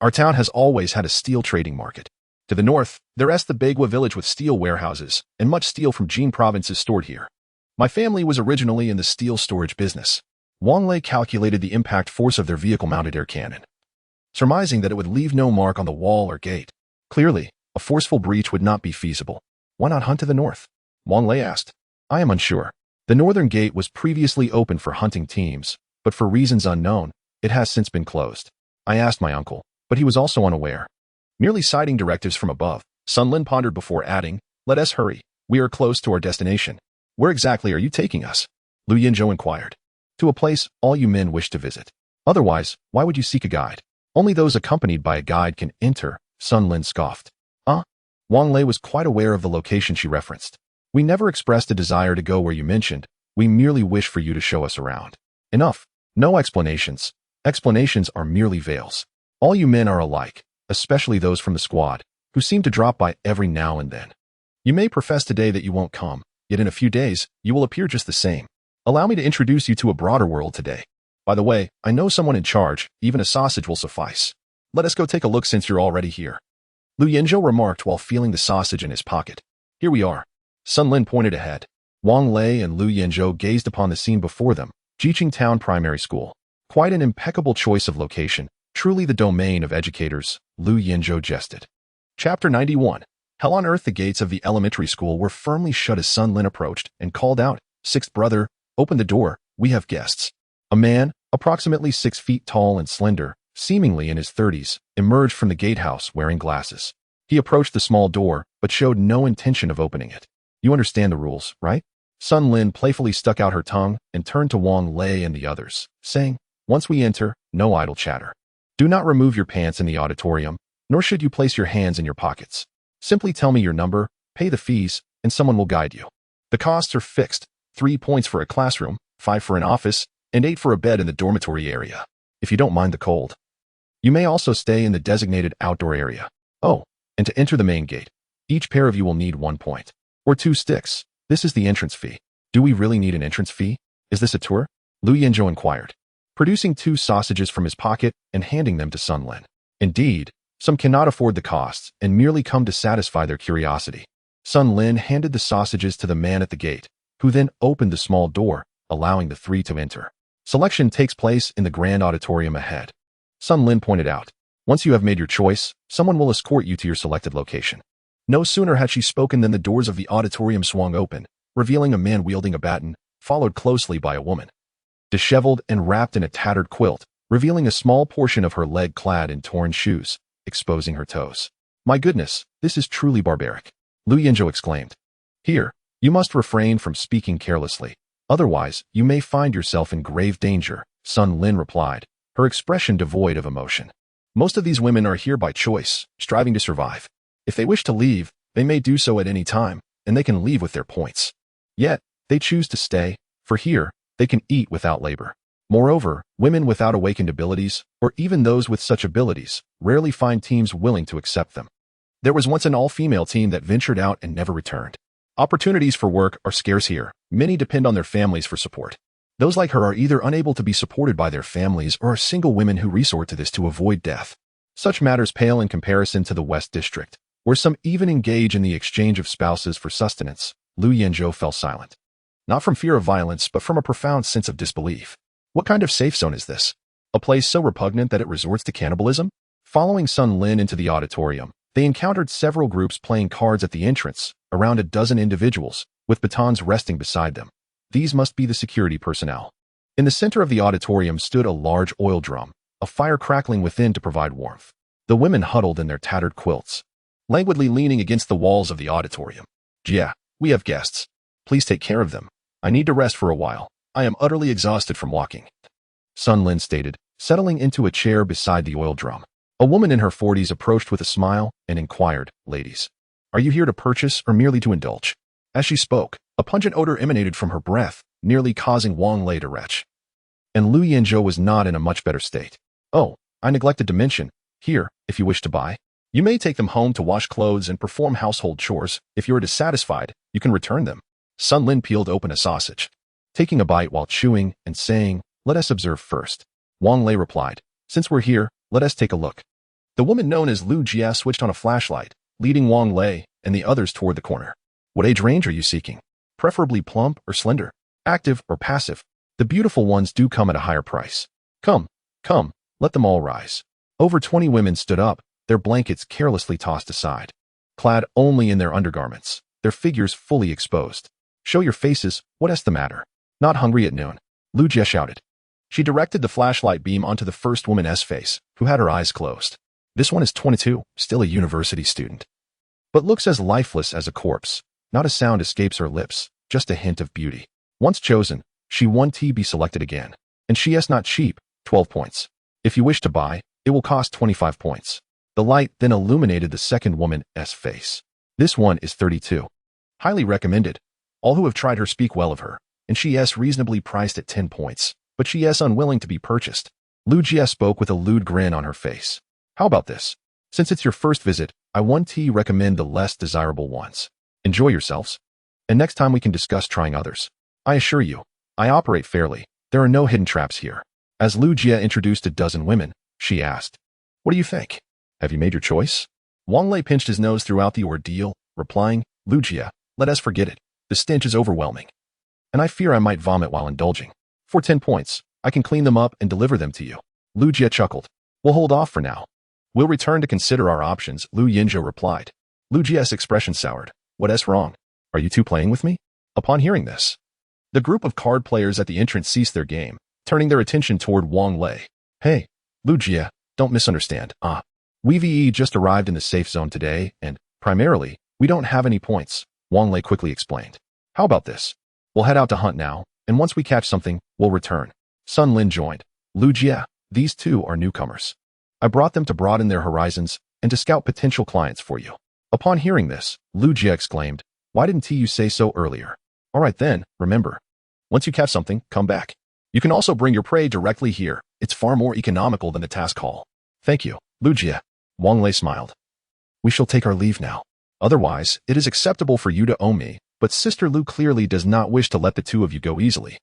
Our town has always had a steel trading market. To the north, there is the Bagua village with steel warehouses, and much steel from Jin province is stored here. My family was originally in the steel storage business. Wang Lei calculated the impact force of their vehicle-mounted air cannon, surmising that it would leave no mark on the wall or gate. Clearly, A forceful breach would not be feasible. Why not hunt to the north? Wang Lei asked. I am unsure. The northern gate was previously open for hunting teams, but for reasons unknown, it has since been closed. I asked my uncle, but he was also unaware. Merely citing directives from above, Sun Lin pondered before adding, let us hurry. We are close to our destination. Where exactly are you taking us? Lu Yinzhou inquired. To a place all you men wish to visit. Otherwise, why would you seek a guide? Only those accompanied by a guide can enter, Sun Lin scoffed. Wang Lei was quite aware of the location she referenced. We never expressed a desire to go where you mentioned. We merely wish for you to show us around. Enough. No explanations. Explanations are merely veils. All you men are alike, especially those from the squad, who seem to drop by every now and then. You may profess today that you won't come, yet in a few days, you will appear just the same. Allow me to introduce you to a broader world today. By the way, I know someone in charge. Even a sausage will suffice. Let us go take a look since you're already here. Lu Yinzhou remarked while feeling the sausage in his pocket. Here we are. Sun Lin pointed ahead. Wang Lei and Lu Yinzhou gazed upon the scene before them, Jiqing Town Primary School. Quite an impeccable choice of location, truly the domain of educators, Lu Yinzhou jested. Chapter 91. Hell on earth. The gates of the elementary school were firmly shut as Sun Lin approached and called out, Sixth brother, open the door, we have guests. A man, approximately 6 feet tall and slender, seemingly in his 30s, emerged from the gatehouse wearing glasses. He approached the small door, but showed no intention of opening it. You understand the rules, right? Sun Lin playfully stuck out her tongue and turned to Wang Lei and the others, saying, once we enter, no idle chatter. Do not remove your pants in the auditorium, nor should you place your hands in your pockets. Simply tell me your number, pay the fees, and someone will guide you. The costs are fixed, 3 points for a classroom, 5 for an office, and 8 for a bed in the dormitory area, if you don't mind the cold. You may also stay in the designated outdoor area. Oh, and to enter the main gate, each pair of you will need 1 point. Or 2 sticks. This is the entrance fee. Do we really need an entrance fee? Is this a tour? Lu Yinzhou inquired, producing 2 sausages from his pocket and handing them to Sun Lin. Indeed, some cannot afford the costs and merely come to satisfy their curiosity. Sun Lin handed the sausages to the man at the gate, who then opened the small door, allowing the 3 to enter. Selection takes place in the grand auditorium ahead. Sun Lin pointed out, once you have made your choice, someone will escort you to your selected location. No sooner had she spoken than the doors of the auditorium swung open, revealing a man wielding a baton, followed closely by a woman, disheveled and wrapped in a tattered quilt, revealing a small portion of her leg clad in torn shoes, exposing her toes. My goodness, this is truly barbaric, Lu Yinzhou exclaimed. Here, you must refrain from speaking carelessly. Otherwise, you may find yourself in grave danger, Sun Lin replied, her expression devoid of emotion. Most of these women are here by choice, striving to survive. If they wish to leave, they may do so at any time, and they can leave with their points. Yet, they choose to stay, for here, they can eat without labor. Moreover, women without awakened abilities, or even those with such abilities, rarely find teams willing to accept them. There was once an all-female team that ventured out and never returned. Opportunities for work are scarce here. Many depend on their families for support. Those like her are either unable to be supported by their families or are single women who resort to this to avoid death. Such matters pale in comparison to the West District, where some even engage in the exchange of spouses for sustenance. Lu Yinzhou fell silent. Not from fear of violence, but from a profound sense of disbelief. What kind of safe zone is this? A place so repugnant that it resorts to cannibalism? Following Sun Lin into the auditorium, they encountered several groups playing cards at the entrance, around a dozen individuals, with batons resting beside them. These must be the security personnel. In the center of the auditorium stood a large oil drum, a fire crackling within to provide warmth. The women huddled in their tattered quilts, languidly leaning against the walls of the auditorium. Yeah, we have guests. Please take care of them. I need to rest for a while. I am utterly exhausted from walking, Sun Lin stated, settling into a chair beside the oil drum. A woman in her 40s approached with a smile and inquired, ladies, are you here to purchase or merely to indulge? As she spoke, a pungent odor emanated from her breath, nearly causing Wang Lei to retch. And Lu Yinzhou was not in a much better state. Oh, I neglected to mention, here, if you wish to buy, you may take them home to wash clothes and perform household chores. If you are dissatisfied, you can return them. Sun Lin peeled open a sausage, taking a bite while chewing and saying, let us observe first. Wang Lei replied, since we're here, let us take a look. The woman known as Lu Jia switched on a flashlight, leading Wang Lei and the others toward the corner. What age range are you seeking? Preferably plump or slender, active or passive. The beautiful ones do come at a higher price. Come, let them all rise. Over 20 women stood up, their blankets carelessly tossed aside. clad only in their undergarments, their figures fully exposed. Show your faces, what's the matter? Not hungry at noon? Lu Jie shouted. She directed the flashlight beam onto the first woman's face, who had her eyes closed. This one is 22, still a university student, but looks as lifeless as a corpse. Not a sound escapes her lips, just a hint of beauty. Once chosen, she won to be selected again. And she is not cheap, 12 points. If you wish to buy, it will cost 25 points. The light then illuminated the second woman's face. This one is 32. Highly recommended. All who have tried her speak well of her, and she is reasonably priced at 10 points, but she is unwilling to be purchased. Lu Jie spoke with a lewd grin on her face. How about this? Since it's your first visit, I want to recommend the less desirable ones. Enjoy yourselves. And next time we can discuss trying others. I assure you, I operate fairly. There are no hidden traps here. As Lu Jie introduced a dozen women, she asked, what do you think? Have you made your choice? Wang Lei pinched his nose throughout the ordeal, replying, Lu Jie, let us forget it. The stench is overwhelming. And I fear I might vomit while indulging. For 10 points, I can clean them up and deliver them to you. Lu Jie chuckled. We'll hold off for now. We'll return to consider our options, Lu Yinzhou replied. Lu Jie's expression soured. What's wrong? Are you two playing with me? Upon hearing this, the group of card players at the entrance ceased their game, turning their attention toward Wang Lei. Hey, Lu Jie, don't misunderstand. We just arrived in the safe zone today, and, primarily, we don't have any points, Wang Lei quickly explained. How about this? We'll head out to hunt now, and once we catch something, we'll return. Sun Lin joined. Lu Jie, these two are newcomers. I brought them to broaden their horizons and to scout potential clients for you. Upon hearing this, Lu Jie exclaimed, why didn't you say so earlier? All right then, remember. Once you catch something, come back. You can also bring your prey directly here. It's far more economical than the task hall. Thank you, Lu Jie. Wang Lei smiled. We shall take our leave now. Otherwise, it is acceptable for you to owe me, but Sister Lu clearly does not wish to let the two of you go easily.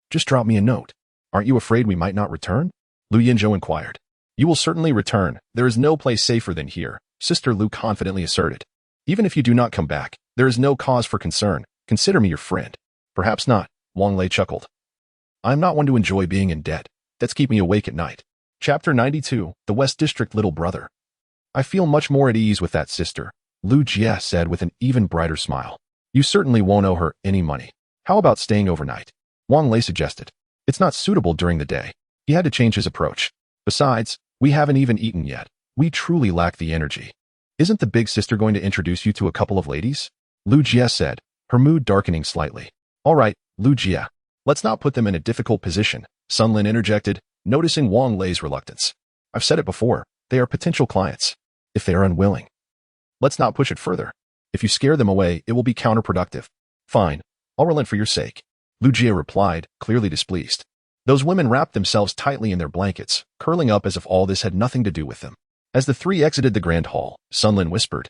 Just drop me a note. Aren't you afraid we might not return? Lu Yinzhou inquired. You will certainly return. There is no place safer than here, Sister Lu confidently asserted. Even if you do not come back, there is no cause for concern. Consider me your friend. Perhaps not, Wang Lei chuckled. I am not one to enjoy being in debt. That's keep me awake at night. Chapter 92, The West District Little Brother. I feel much more at ease with that sister, Lu Jie said with an even brighter smile. You certainly won't owe her any money. How about staying overnight? Wang Lei suggested. It's not suitable during the day. He had to change his approach. Besides, we haven't even eaten yet. We truly lack the energy. Isn't the big sister going to introduce you to a couple of ladies? Lu Jie said, her mood darkening slightly. All right, Lu Jie. Let's not put them in a difficult position, Sun Lin interjected, noticing Wang Lei's reluctance. I've said it before, they are potential clients. If they are unwilling, let's not push it further. If you scare them away, it will be counterproductive. Fine, I'll relent for your sake, Lu Jie replied, clearly displeased. Those women wrapped themselves tightly in their blankets, curling up as if all this had nothing to do with them. As the three exited the grand hall, Sun Lin whispered,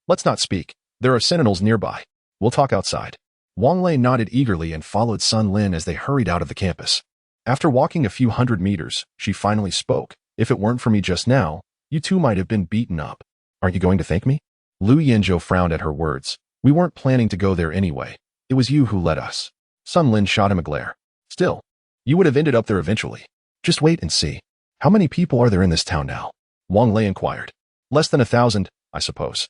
let's not speak. There are sentinels nearby. We'll talk outside. Wang Lei nodded eagerly and followed Sun Lin as they hurried out of the campus. After walking a few hundred meters, she finally spoke. If it weren't for me just now, you two might have been beaten up. Aren't you going to thank me? Lu Yinzhou frowned at her words. We weren't planning to go there anyway. It was you who led us. Sun Lin shot him a glare. Still, you would have ended up there eventually. Just wait and see. How many people are there in this town now? Wang Lei inquired. Less than 1,000, I suppose.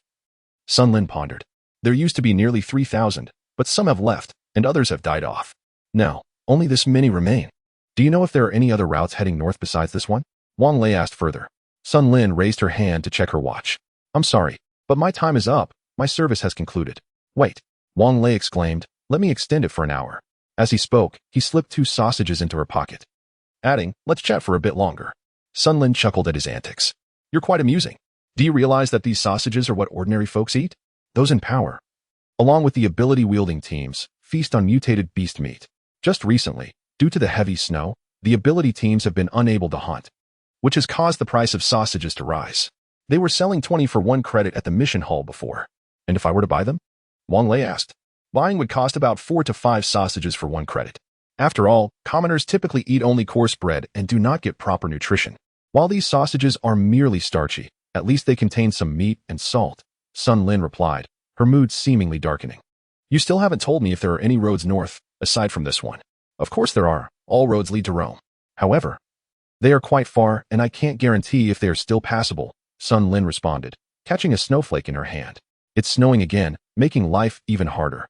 Sun Lin pondered. There used to be nearly 3,000, but some have left, and others have died off. Now, only this many remain. Do you know if there are any other routes heading north besides this one? Wang Lei asked further. Sun Lin raised her hand to check her watch. I'm sorry, but my time is up. My service has concluded. Wait, Wang Lei exclaimed. Let me extend it for an hour. As he spoke, he slipped 2 sausages into her pocket, adding, let's chat for a bit longer. Sun Lin chuckled at his antics. You're quite amusing. Do you realize that these sausages are what ordinary folks eat? Those in power, along with the ability-wielding teams, feast on mutated beast meat. Just recently, due to the heavy snow, the ability teams have been unable to hunt, which has caused the price of sausages to rise. They were selling 20 for 1 credit at the mission hall before. And if I were to buy them? Wang Lei asked. Buying would cost about 4 to 5 sausages for 1 credit. After all, commoners typically eat only coarse bread and do not get proper nutrition. While these sausages are merely starchy, at least they contain some meat and salt, Sun Lin replied, her mood seemingly darkening. You still haven't told me if there are any roads north, aside from this one. Of course there are. All roads lead to Rome. However, they are quite far, and I can't guarantee if they are still passable, Sun Lin responded. catching a snowflake in her hand. It's snowing again, making life even harder.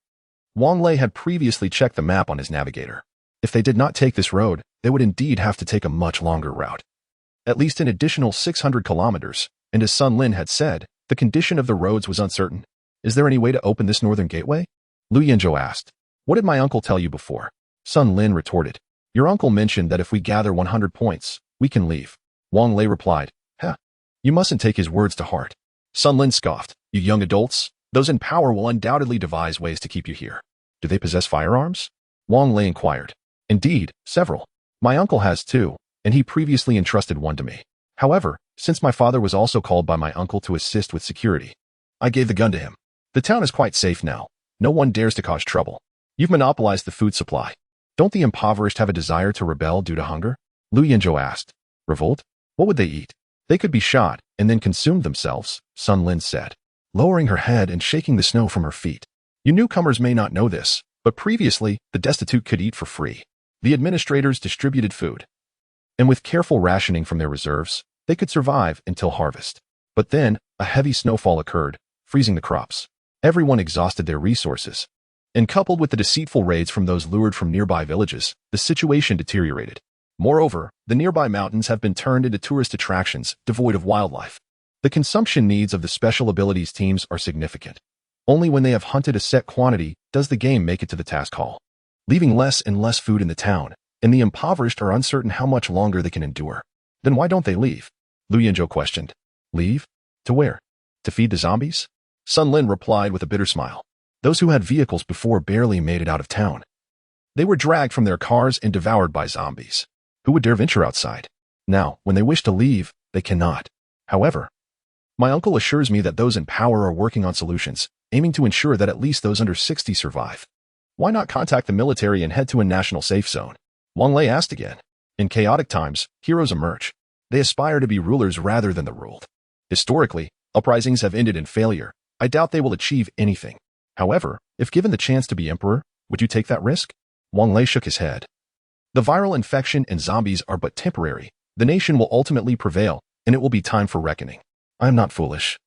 Wang Lei had previously checked the map on his navigator. If they did not take this road, they would indeed have to take a much longer route. At least an additional 600 kilometers, and as Sun Lin had said, the condition of the roads was uncertain. Is there any way to open this northern gateway? Lu Yinzhou asked. What did my uncle tell you before? Sun Lin retorted. Your uncle mentioned that if we gather 100 points, we can leave. Wang Lei replied. You mustn't take his words to heart. Sun Lin scoffed. You young adults, those in power will undoubtedly devise ways to keep you here. Do they possess firearms? Wang Lei inquired. Indeed, several. My uncle has two, and he previously entrusted one to me. However, since my father was also called by my uncle to assist with security, I gave the gun to him. The town is quite safe now. No one dares to cause trouble. You've monopolized the food supply. Don't the impoverished have a desire to rebel due to hunger? Lu Yinzhou asked. Revolt? What would they eat? They could be shot and then consume themselves, Sun Lin said, lowering her head and shaking the snow from her feet. You newcomers may not know this, but previously, the destitute could eat for free. The administrators distributed food. And with careful rationing from their reserves, they could survive until harvest. But then, a heavy snowfall occurred, freezing the crops. Everyone exhausted their resources. And coupled with the deceitful raids from those lured from nearby villages, the situation deteriorated. Moreover, the nearby mountains have been turned into tourist attractions devoid of wildlife. The consumption needs of the special abilities teams are significant. Only when they have hunted a set quantity does the game make it to the task hall, leaving less and less food in the town, and the impoverished are uncertain how much longer they can endure. Then why don't they leave? Lu Yinzhou questioned. Leave? To where? To feed the zombies? Sun Lin replied with a bitter smile. Those who had vehicles before barely made it out of town. They were dragged from their cars and devoured by zombies. Who would dare venture outside? Now, when they wish to leave, they cannot. However, my uncle assures me that those in power are working on solutions, aiming to ensure that at least those under 60 survive. Why not contact the military and head to a national safe zone? Wang Lei asked again. In chaotic times, heroes emerge. They aspire to be rulers rather than the ruled. Historically, uprisings have ended in failure. I doubt they will achieve anything. However, if given the chance to be emperor, would you take that risk? Wang Lei shook his head. The viral infection and zombies are but temporary. The nation will ultimately prevail, and it will be time for reckoning. I am not foolish.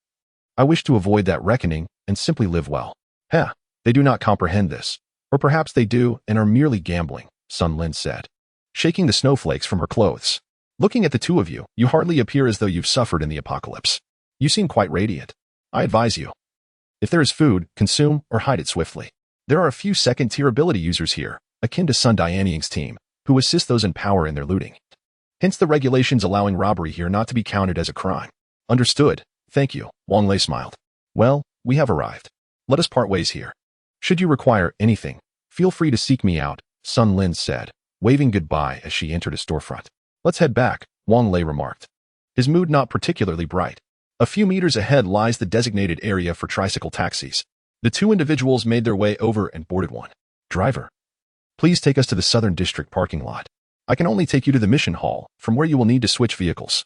I wish to avoid that reckoning and simply live well. They do not comprehend this. Or perhaps they do and are merely gambling, Sun Lin said, shaking the snowflakes from her clothes. Looking at the two of you, you hardly appear as though you've suffered in the apocalypse. You seem quite radiant. I advise you. If there is food, consume or hide it swiftly. There are a few second-tier ability users here, akin to Sun Dianying's team, who assist those in power in their looting. Hence the regulations allowing robbery here not to be counted as a crime. Understood. Thank you, Wang Lei smiled. Well, we have arrived. Let us part ways here. Should you require anything, feel free to seek me out, Sun Lin said, waving goodbye as she entered a storefront. Let's head back, Wang Lei remarked. His mood not particularly bright. A few meters ahead lies the designated area for tricycle taxis. The two individuals made their way over and boarded one. Driver, please take us to the Southern District parking lot. I can only take you to the mission hall, from where you will need to switch vehicles.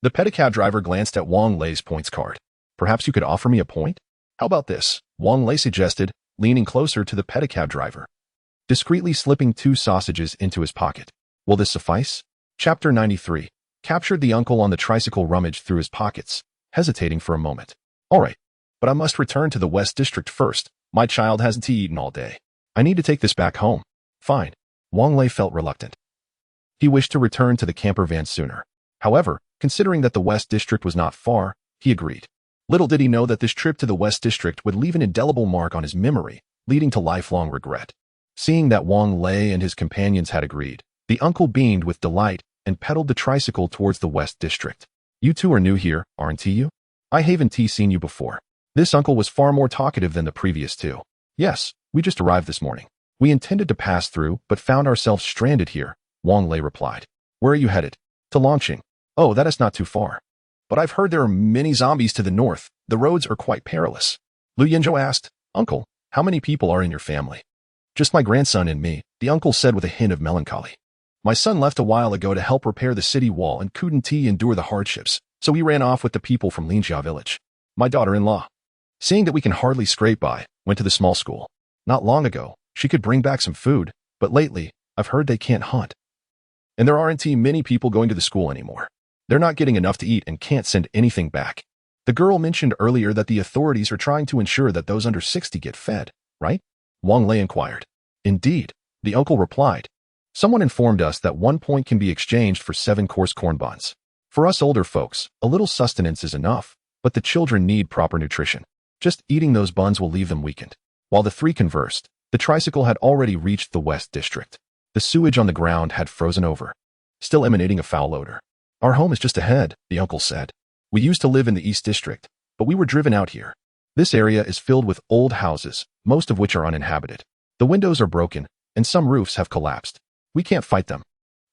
The pedicab driver glanced at Wang Lei's points card. Perhaps you could offer me a point? How about this? Wang Lei suggested, leaning closer to the pedicab driver, discreetly slipping 2 sausages into his pocket. Will this suffice? Chapter 93. Captured. The uncle on the tricycle rummaged through his pockets, hesitating for a moment. All right, but I must return to the West District first. My child hasn't eaten all day. I need to take this back home. Fine. Wang Lei felt reluctant. He wished to return to the camper van sooner. However, considering that the West District was not far, he agreed. Little did he know that this trip to the West District would leave an indelible mark on his memory, leading to lifelong regret. Seeing that Wang Lei and his companions had agreed, the uncle beamed with delight and pedaled the tricycle towards the West District. You two are new here, aren't you? I haven't seen you before. This uncle was far more talkative than the previous two. Yes, we just arrived this morning. We intended to pass through, but found ourselves stranded here, Wang Lei replied. Where are you headed? To Longqing. Oh, that is not too far. But I've heard there are many zombies to the north. The roads are quite perilous. Lu Yinzhou asked, Uncle, how many people are in your family? Just my grandson and me, the uncle said with a hint of melancholy. My son left a while ago to help repair the city wall and couldn't endure the hardships, so he ran off with the people from Linjia village. My daughter-in-law, seeing that we can hardly scrape by, went to the small school. Not long ago, she could bring back some food, but lately, I've heard they can't hunt. And there aren't many people going to the school anymore. They're not getting enough to eat and can't send anything back. The girl mentioned earlier that the authorities are trying to ensure that those under 60 get fed, right? Wang Lei inquired. Indeed, the uncle replied. Someone informed us that 1 point can be exchanged for 7 coarse corn buns. For us older folks, a little sustenance is enough, but the children need proper nutrition. Just eating those buns will leave them weakened. While the three conversed, the tricycle had already reached the West District. The sewage on the ground had frozen over, still emanating a foul odor. Our home is just ahead, the uncle said. We used to live in the East District, but we were driven out here. This area is filled with old houses, most of which are uninhabited. The windows are broken, and some roofs have collapsed. We can't fight them.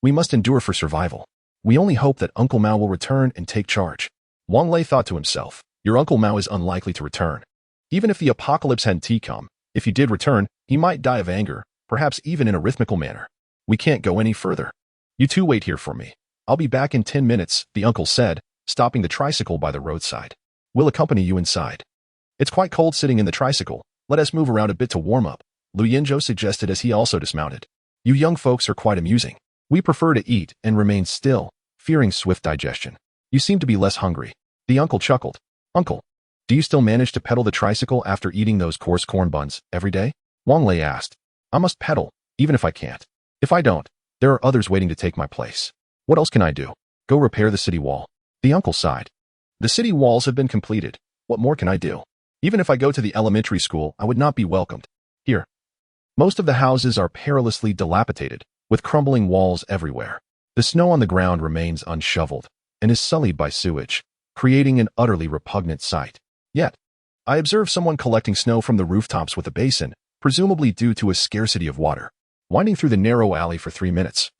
We must endure for survival. We only hope that Uncle Mao will return and take charge. Wang Lei thought to himself, your Uncle Mao is unlikely to return. Even if the apocalypse hadn't come, if he did return, he might die of anger, perhaps even in a rhythmical manner. We can't go any further. You two wait here for me. I'll be back in 10 minutes, the uncle said, stopping the tricycle by the roadside. We'll accompany you inside. It's quite cold sitting in the tricycle. Let us move around a bit to warm up, Lu Yinzhou suggested as he also dismounted. You young folks are quite amusing. We prefer to eat and remain still, fearing swift digestion. You seem to be less hungry. The uncle chuckled. Uncle, do you still manage to pedal the tricycle after eating those coarse corn buns every day? Wang Lei asked. I must pedal, even if I can't. If I don't, there are others waiting to take my place. What else can I do? Go repair the city wall. The uncle sighed. The city walls have been completed. What more can I do? Even if I go to the elementary school, I would not be welcomed. Here. Most of the houses are perilously dilapidated, with crumbling walls everywhere. The snow on the ground remains unshoveled and is sullied by sewage, creating an utterly repugnant sight. Yet, I observe someone collecting snow from the rooftops with a basin, presumably due to a scarcity of water, winding through the narrow alley for 3 minutes.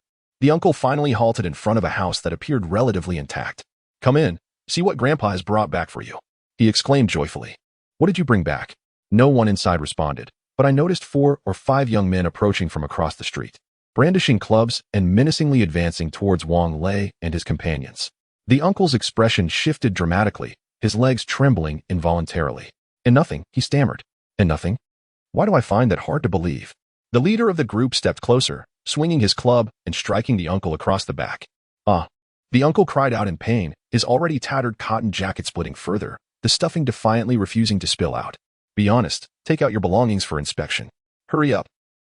The uncle finally halted in front of a house that appeared relatively intact. Come in, see what Grandpa has brought back for you, he exclaimed joyfully. What did you bring back? No one inside responded, but I noticed 4 or 5 young men approaching from across the street, brandishing clubs and menacingly advancing towards Wang Lei and his companions. The uncle's expression shifted dramatically, his legs trembling involuntarily. And nothing, he stammered. And nothing? Why do I find that hard to believe? The leader of the group stepped closer, swinging his club and striking the uncle across the back. Ah! The uncle cried out in pain, his already tattered cotton jacket splitting further, the stuffing defiantly refusing to spill out. Be honest, take out your belongings for inspection. Hurry up,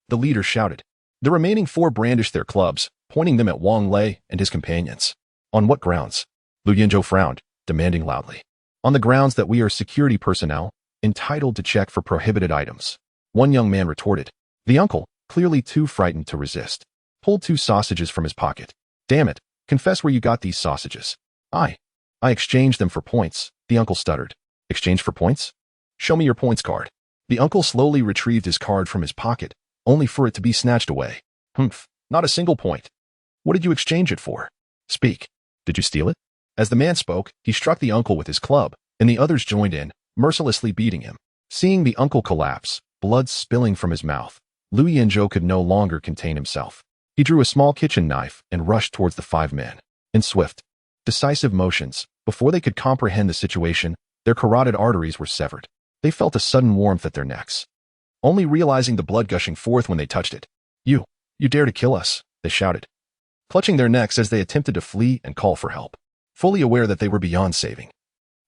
the leader shouted. The remaining 4 brandished their clubs, pointing them at Wang Lei and his companions. On what grounds? Lu Yinzhou frowned, demanding loudly. On the grounds that we are security personnel, entitled to check for prohibited items. One young man retorted. The uncle, clearly too frightened to resist, pulled 2 sausages from his pocket. Damn it, confess where you got these sausages. I exchanged them for points, the uncle stuttered. Exchange for points? Show me your points card. The uncle slowly retrieved his card from his pocket, only for it to be snatched away. Humph, not a single point. What did you exchange it for? Speak. Did you steal it? As the man spoke, he struck the uncle with his club, and the others joined in, mercilessly beating him. Seeing the uncle collapse, blood spilling from his mouth, Lu Yinzhou could no longer contain himself. He drew a small kitchen knife and rushed towards the 5 men. In swift, decisive motions, before they could comprehend the situation, their carotid arteries were severed. They felt a sudden warmth at their necks, only realizing the blood gushing forth when they touched it. You dare to kill us, they shouted, clutching their necks as they attempted to flee and call for help, fully aware that they were beyond saving.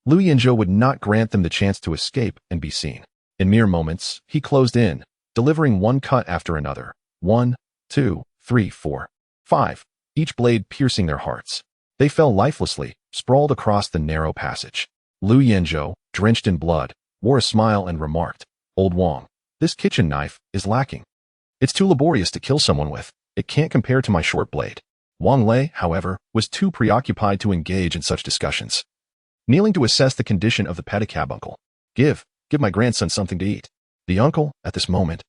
Lu Yinzhou would not grant them the chance to escape and be seen. In mere moments, he closed in, delivering one cut after another. 1, 2, 3, 4, 5, each blade piercing their hearts. They fell lifelessly, sprawled across the narrow passage. Lu Yinzhou, drenched in blood, wore a smile and remarked, Old Wang, this kitchen knife is lacking. It's too laborious to kill someone with. It can't compare to my short blade. Wang Lei, however, was too preoccupied to engage in such discussions. Kneeling to assess the condition of the pedicab uncle. Give my grandson something to eat. The uncle, at this moment,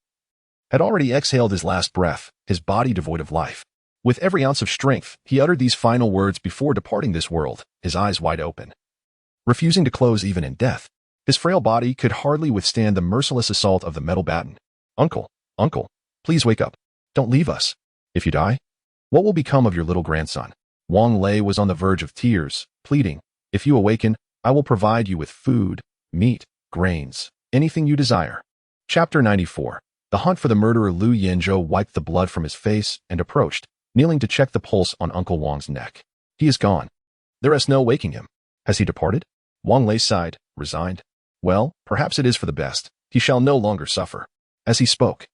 had already exhaled his last breath, his body devoid of life. With every ounce of strength, he uttered these final words before departing this world, his eyes wide open, refusing to close even in death. His frail body could hardly withstand the merciless assault of the metal baton. Uncle, please wake up. Don't leave us. If you die, what will become of your little grandson? Wang Lei was on the verge of tears, pleading, if you awaken, I will provide you with food, meat, grains, anything you desire. Chapter 94. The hunt for the murderer. Lu Yinzhou wiped the blood from his face and approached, kneeling to check the pulse on Uncle Wang's neck. He is gone. There is no waking him. Has he departed? Wang Lei sighed, resigned. Well, perhaps it is for the best. He shall no longer suffer. As he spoke,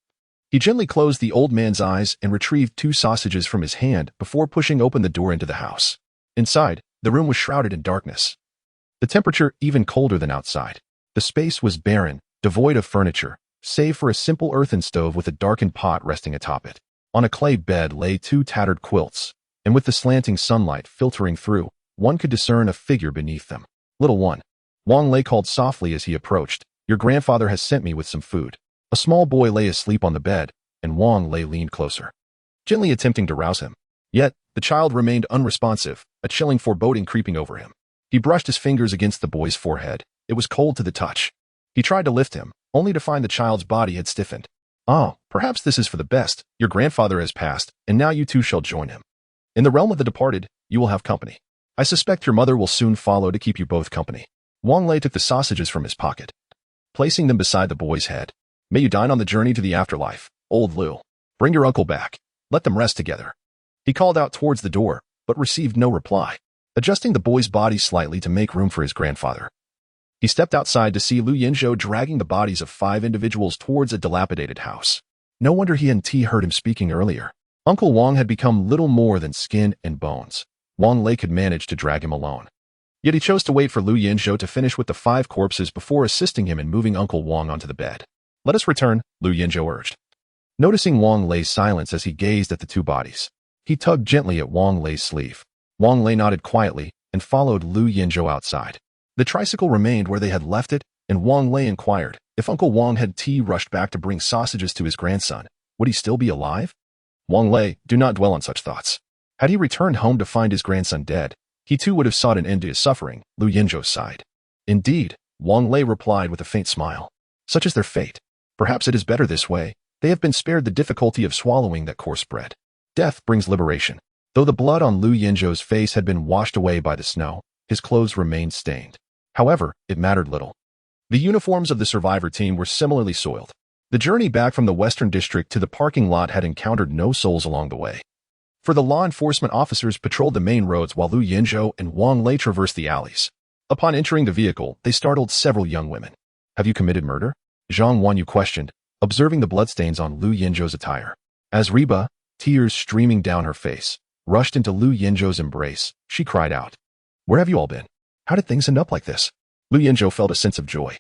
he gently closed the old man's eyes and retrieved 2 sausages from his hand before pushing open the door into the house. Inside, the room was shrouded in darkness. The temperature even colder than outside. The space was barren, devoid of furniture, save for a simple earthen stove with a darkened pot resting atop it. On a clay bed lay 2 tattered quilts, and with the slanting sunlight filtering through, one could discern a figure beneath them. Little one, Wang Lei called softly as he approached. Your grandfather has sent me with some food. A small boy lay asleep on the bed, and Wang Lei leaned closer, gently attempting to rouse him. Yet, the child remained unresponsive, a chilling foreboding creeping over him. He brushed his fingers against the boy's forehead. It was cold to the touch. He tried to lift him, only to find the child's body had stiffened. Oh, perhaps this is for the best. Your grandfather has passed, and now you 2 shall join him. In the realm of the departed, you will have company. I suspect your mother will soon follow to keep you both company. Wang Lei took the sausages from his pocket, placing them beside the boy's head. May you dine on the journey to the afterlife, old Liu. Bring your uncle back. Let them rest together. He called out towards the door, but received no reply, adjusting the boy's body slightly to make room for his grandfather. He stepped outside to see Lu Yinzhou dragging the bodies of 5 individuals towards a dilapidated house. No wonder he and T heard him speaking earlier. Uncle Wang had become little more than skin and bones. Wang Lei could manage to drag him alone. Yet he chose to wait for Lu Yinzhou to finish with the 5 corpses before assisting him in moving Uncle Wang onto the bed. Let us return, Lu Yinzhou urged. Noticing Wang Lei's silence as he gazed at the 2 bodies, he tugged gently at Wang Lei's sleeve. Wang Lei nodded quietly and followed Lu Yinzhou outside. The tricycle remained where they had left it, and Wang Lei inquired if Uncle Wang had rushed back to bring sausages to his grandson. Would he still be alive? Wang Lei, do not dwell on such thoughts. Had he returned home to find his grandson dead, he too would have sought an end to his suffering, Lu Yinzhou sighed. Indeed, Wang Lei replied with a faint smile. Such is their fate. Perhaps it is better this way. They have been spared the difficulty of swallowing that coarse bread. Death brings liberation. Though the blood on Lu Yinzhou's face had been washed away by the snow, his clothes remained stained. However, it mattered little. The uniforms of the survivor team were similarly soiled. The journey back from the Western District to the parking lot had encountered no souls along the way. For the law enforcement officers patrolled the main roads while Lu Yinzhou and Wang Lei traversed the alleys. Upon entering the vehicle, they startled several young women. Have you committed murder? Zhang Wanyu questioned, observing the bloodstains on Lu Yinzhou's attire. As Reba, tears streaming down her face, rushed into Lu Yinzhou's embrace, she cried out. Where have you all been? How did things end up like this? Lu Yinzhou felt a sense of joy.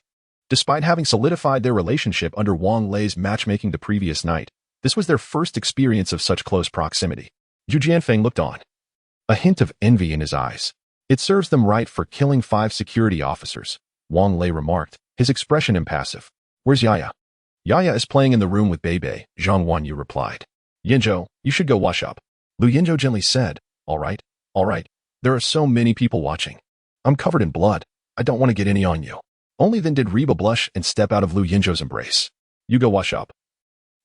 Despite having solidified their relationship under Wang Lei's matchmaking the previous night, this was their first experience of such close proximity. Zhu Jianfeng looked on, a hint of envy in his eyes. It serves them right for killing 5 security officers, Wang Lei remarked, his expression impassive. Where's Yaya? Yaya is playing in the room with Bebe, Zhang Wanyu replied. Yinzhou, you should go wash up. Lu Yinzhou gently said, all right. There are so many people watching. I'm covered in blood. I don't want to get any on you. Only then did Reba blush and step out of Lu Yinzhou's embrace. You go wash up.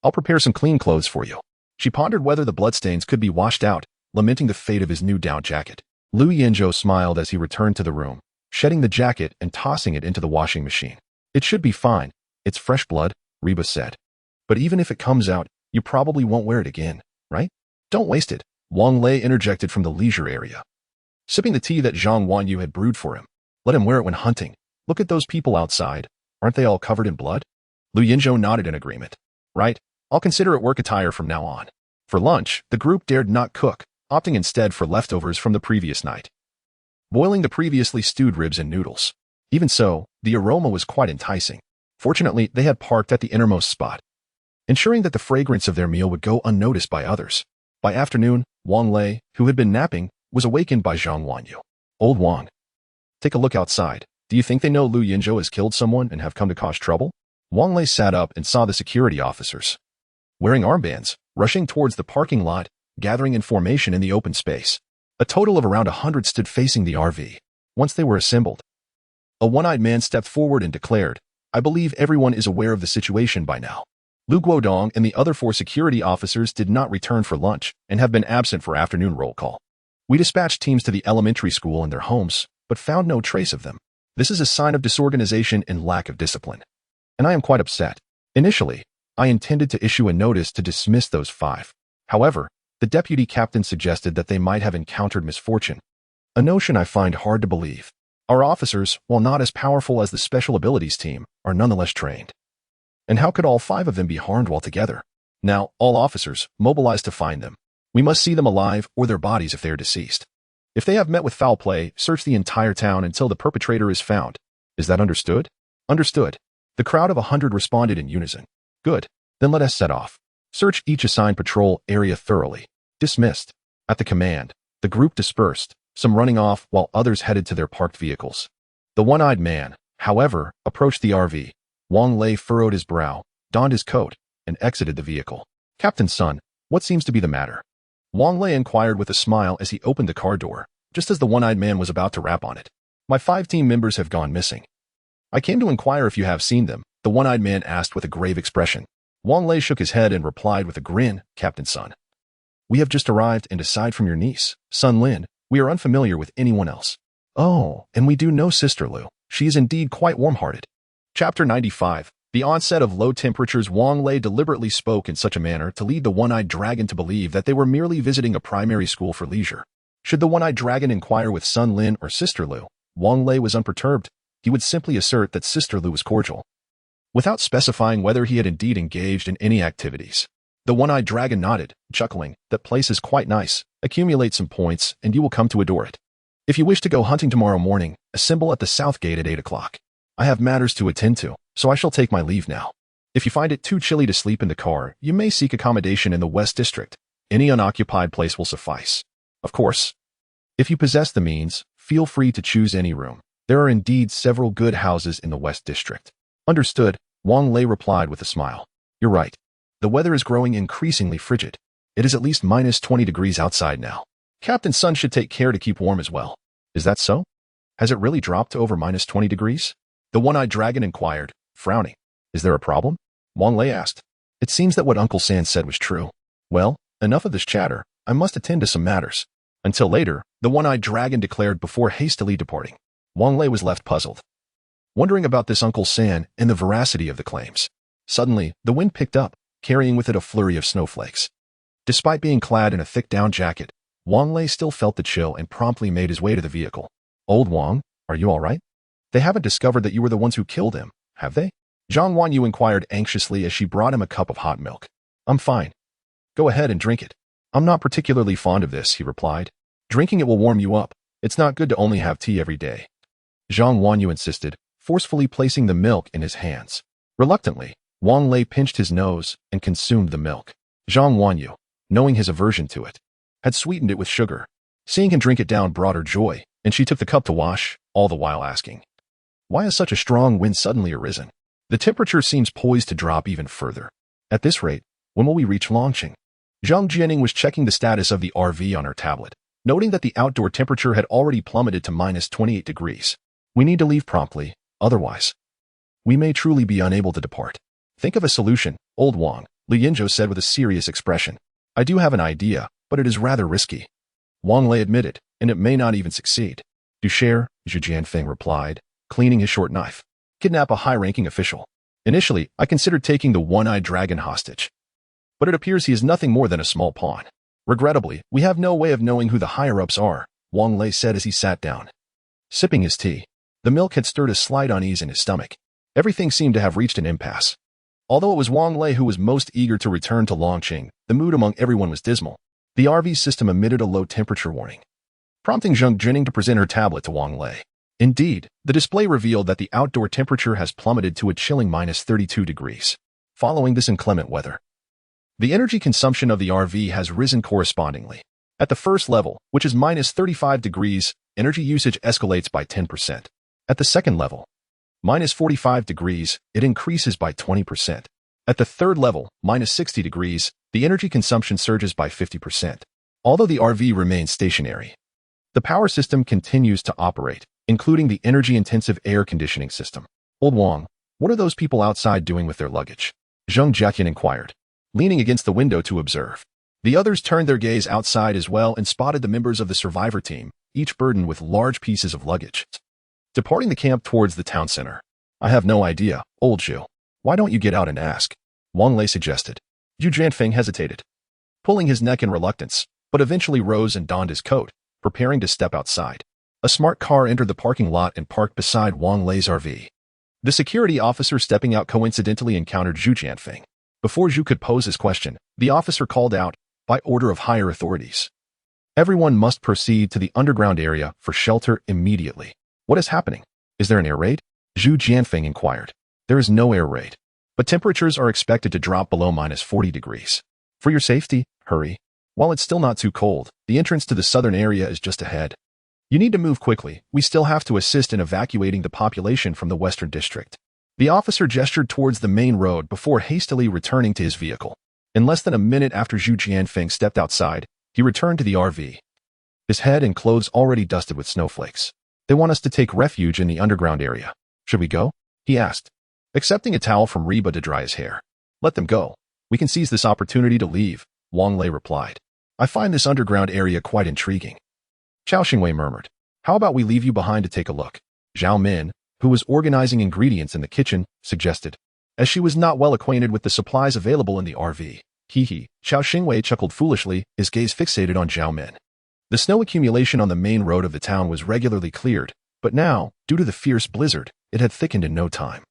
I'll prepare some clean clothes for you. She pondered whether the bloodstains could be washed out, lamenting the fate of his new down jacket. Lu Yinzhou smiled as he returned to the room, shedding the jacket and tossing it into the washing machine. It should be fine. It's fresh blood, Reba said. But even if it comes out, you probably won't wear it again, right? Don't waste it, Wang Lei interjected from the leisure area, sipping the tea that Zhang Wanyu had brewed for him. Let him wear it when hunting. Look at those people outside. Aren't they all covered in blood? Lu Yinzhou nodded in agreement. Right, I'll consider it work attire from now on. For lunch, the group dared not cook, opting instead for leftovers from the previous night, boiling the previously stewed ribs and noodles. Even so, the aroma was quite enticing. Fortunately, they had parked at the innermost spot, ensuring that the fragrance of their meal would go unnoticed by others. By afternoon, Wang Lei, who had been napping, was awakened by Zhang Wanyu. Old Wang, take a look outside. Do you think they know Lu Yinzhou has killed someone and have come to cause trouble? Wang Lei sat up and saw the security officers, wearing armbands, rushing towards the parking lot, gathering in formation in the open space. A total of around 100 stood facing the RV. Once they were assembled, a one-eyed man stepped forward and declared, I believe everyone is aware of the situation by now. Lu Guodong and the other 4 security officers did not return for lunch and have been absent for afternoon roll call. We dispatched teams to the elementary school and their homes, but found no trace of them. This is a sign of disorganization and lack of discipline. And I am quite upset. Initially, I intended to issue a notice to dismiss those 5. However, the deputy captain suggested that they might have encountered misfortune, a notion I find hard to believe. Our officers, while not as powerful as the special abilities team, are nonetheless trained. And how could all 5 of them be harmed while together? Now, all officers, mobilize to find them. We must see them alive or their bodies if they are deceased. If they have met with foul play, search the entire town until the perpetrator is found. Is that understood? Understood. The crowd of 100 responded in unison. Good. Then let us set off. Search each assigned patrol area thoroughly. Dismissed. At the command, the group dispersed, some running off while others headed to their parked vehicles. The one-eyed man, however, approached the RV. Wang Lei furrowed his brow, donned his coat, and exited the vehicle. Captain Sun, what seems to be the matter? Wang Lei inquired with a smile as he opened the car door, just as the one-eyed man was about to rap on it. My 5 team members have gone missing. I came to inquire if you have seen them, the one-eyed man asked with a grave expression. Wang Lei shook his head and replied with a grin, Captain Sun. We have just arrived, and aside from your niece, Sun Lin, we are unfamiliar with anyone else. Oh, and we do know Sister Lu. She is indeed quite warm-hearted. Chapter 95. The onset of low temperatures. Wang Lei deliberately spoke in such a manner to lead the one-eyed dragon to believe that they were merely visiting a primary school for leisure. Should the one-eyed dragon inquire with Sun Lin or Sister Lu, Wang Lei was unperturbed. He would simply assert that Sister Lu was cordial, without specifying whether he had indeed engaged in any activities. The one-eyed dragon nodded, chuckling, that place is quite nice. Accumulate some points, and you will come to adore it. If you wish to go hunting tomorrow morning, assemble at the south gate at 8 o'clock. I have matters to attend to, so I shall take my leave now. If you find it too chilly to sleep in the car, you may seek accommodation in the West District. Any unoccupied place will suffice. Of course, if you possess the means, feel free to choose any room. There are indeed several good houses in the West District. Understood, Wang Lei replied with a smile. You're right. The weather is growing increasingly frigid. It is at least minus 20 degrees outside now. Captain Sun should take care to keep warm as well. Is that so? Has it really dropped to over minus 20 degrees? The one-eyed dragon inquired, frowning. Is there a problem? Wang Lei asked. It seems that what Uncle San said was true. Well, enough of this chatter. I must attend to some matters. Until later, the one-eyed dragon declared before hastily departing. Wang Lei was left puzzled, wondering about this Uncle San and the veracity of the claims. Suddenly, the wind picked up, carrying with it a flurry of snowflakes. Despite being clad in a thick down jacket, Wang Lei still felt the chill and promptly made his way to the vehicle. Old Wang, are you all right? They haven't discovered that you were the ones who killed him, have they? Zhang Wanyu inquired anxiously as she brought him a cup of hot milk. I'm fine. Go ahead and drink it. I'm not particularly fond of this, he replied. Drinking it will warm you up. It's not good to only have tea every day. Zhang Wanyu insisted, forcefully placing the milk in his hands. Reluctantly, Wang Lei pinched his nose and consumed the milk. Zhang Wanyu, knowing his aversion to it, had sweetened it with sugar. Seeing him drink it down brought her joy, and she took the cup to wash, all the while asking, why has such a strong wind suddenly arisen? The temperature seems poised to drop even further. At this rate, when will we reach Longqing? Zhang Jianing was checking the status of the RV on her tablet, noting that the outdoor temperature had already plummeted to minus 28 degrees. We need to leave promptly, otherwise we may truly be unable to depart. Think of a solution, old Wang, Li Yinzhou said with a serious expression. I do have an idea, but it is rather risky. Wang Lei admitted, and it may not even succeed. Du share, Zhu Jianfeng replied, cleaning his short knife. Kidnap a high-ranking official. Initially, I considered taking the one-eyed dragon hostage, but it appears he is nothing more than a small pawn. Regrettably, we have no way of knowing who the higher-ups are, Wang Lei said as he sat down, sipping his tea. The milk had stirred a slight unease in his stomach. Everything seemed to have reached an impasse. Although it was Wang Lei who was most eager to return to Longqing, the mood among everyone was dismal. The RV system emitted a low temperature warning, prompting Zhang Jining to present her tablet to Wang Lei. Indeed, the display revealed that the outdoor temperature has plummeted to a chilling minus 32 degrees. Following this inclement weather, the energy consumption of the RV has risen correspondingly. At the first level, which is minus 35 degrees, energy usage escalates by 10%. At the second level, minus 45 degrees, it increases by 20%. At the third level, minus 60 degrees, the energy consumption surges by 50%. Although the RV remains stationary, the power system continues to operate, including the energy-intensive air conditioning system. Old Wang, what are those people outside doing with their luggage? Zheng Jiaqian inquired, leaning against the window to observe. The others turned their gaze outside as well and spotted the members of the survivor team, each burdened with large pieces of luggage, departing the camp towards the town center. I have no idea, old Zhu. Why don't you get out and ask? Wang Lei suggested. Zhu Jianfeng hesitated, pulling his neck in reluctance, but eventually rose and donned his coat, preparing to step outside. A smart car entered the parking lot and parked beside Wang Lei's RV. The security officer stepping out coincidentally encountered Zhu Jianfeng. Before Zhu could pose his question, the officer called out, by order of higher authorities, everyone must proceed to the underground area for shelter immediately. What is happening? Is there an air raid? Zhu Jianfeng inquired. There is no air raid, but temperatures are expected to drop below -40 degrees. For your safety, hurry. While it's still not too cold, the entrance to the southern area is just ahead. You need to move quickly. We still have to assist in evacuating the population from the western district. The officer gestured towards the main road before hastily returning to his vehicle. In less than a minute after Zhu Jianfeng stepped outside, he returned to the RV. His head and clothes already dusted with snowflakes. They want us to take refuge in the underground area. Should we go? He asked, accepting a towel from Reba to dry his hair. Let them go. We can seize this opportunity to leave, Wang Lei replied. I find this underground area quite intriguing. Chao Xingwei murmured. How about we leave you behind to take a look? Zhao Min, who was organizing ingredients in the kitchen, suggested. As she was not well acquainted with the supplies available in the RV. Chao Xingwei chuckled foolishly, his gaze fixated on Zhao Min. The snow accumulation on the main road of the town was regularly cleared, but now, due to the fierce blizzard, it had thickened in no time.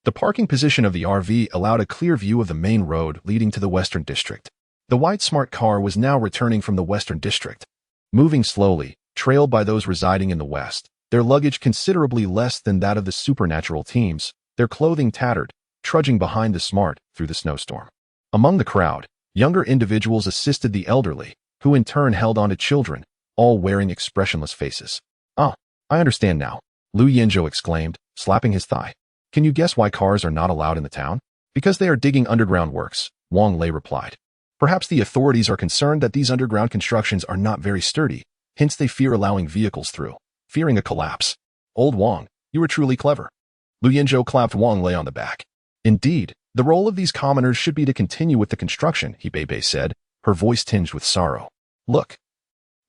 The parking position of the RV allowed a clear view of the main road leading to the western district. The white smart car was now returning from the western district. Moving slowly, trailed by those residing in the west, their luggage considerably less than that of the supernatural teams, their clothing tattered, trudging behind the smart through the snowstorm. Among the crowd, younger individuals assisted the elderly, who in turn held on to children, all wearing expressionless faces. Ah, I understand now, Lu Yinzhou exclaimed, slapping his thigh. Can you guess why cars are not allowed in the town? Because they are digging underground works, Wang Lei replied. Perhaps the authorities are concerned that these underground constructions are not very sturdy, hence they fear allowing vehicles through, fearing a collapse. Old Wang, you are truly clever. Lu Yinzhou clapped Wang Lei on the back. Indeed, the role of these commoners should be to continue with the construction, He Bei said, her voice tinged with sorrow. Look.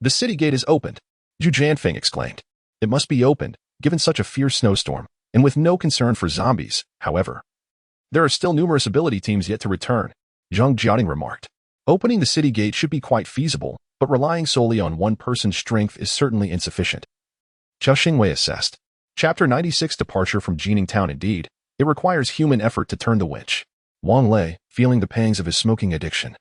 The city gate is opened, Zhu Jianfeng exclaimed. It must be opened, given such a fierce snowstorm, and with no concern for zombies, however. There are still numerous ability teams yet to return, Zhang Jiating remarked. Opening the city gate should be quite feasible, but relying solely on one person's strength is certainly insufficient. Chao Xingwei assessed. Chapter 96 Departure from Jining Town. Indeed, it requires human effort to turn the winch. Wang Lei, feeling the pangs of his smoking addiction,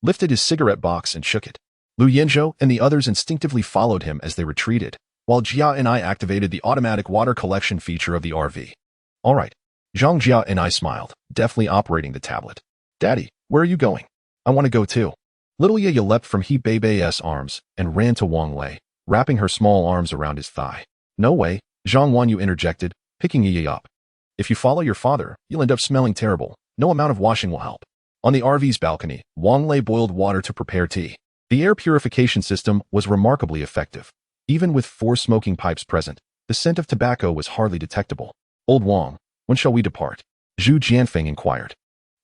lifted his cigarette box and shook it. Lu Yinzhou and the others instinctively followed him as they retreated, while Jia and I activated the automatic water collection feature of the RV. All right. Zhang Jia and I smiled, deftly operating the tablet. Daddy, where are you going? I want to go too. Little Yaya leapt from He Bei's arms and ran to Wang Lei, wrapping her small arms around his thigh. No way, Zhang Wanyu interjected, picking Yaya up. If you follow your father, you'll end up smelling terrible. No amount of washing will help. On the RV's balcony, Wang Lei boiled water to prepare tea. The air purification system was remarkably effective. Even with 4 smoking pipes present, the scent of tobacco was hardly detectable. Old Wang, when shall we depart? Zhu Jianfeng inquired.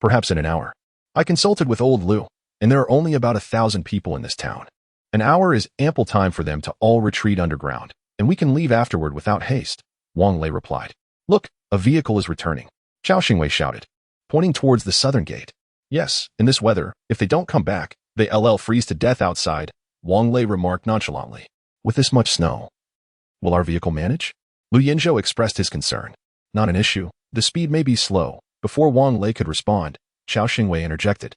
Perhaps in an hour. I consulted with old Lu, and there are only about 1,000 people in this town. An hour is ample time for them to all retreat underground, and we can leave afterward without haste, Wang Lei replied. Look, a vehicle is returning, Chao Xingwei shouted, pointing towards the southern gate. Yes, in this weather, if they don't come back, they'll freeze to death outside, Wang Lei remarked nonchalantly. With this much snow, will our vehicle manage? Lu Yinzhou expressed his concern. Not an issue. The speed may be slow. Before Wang Lei could respond, Chao Xingwei interjected.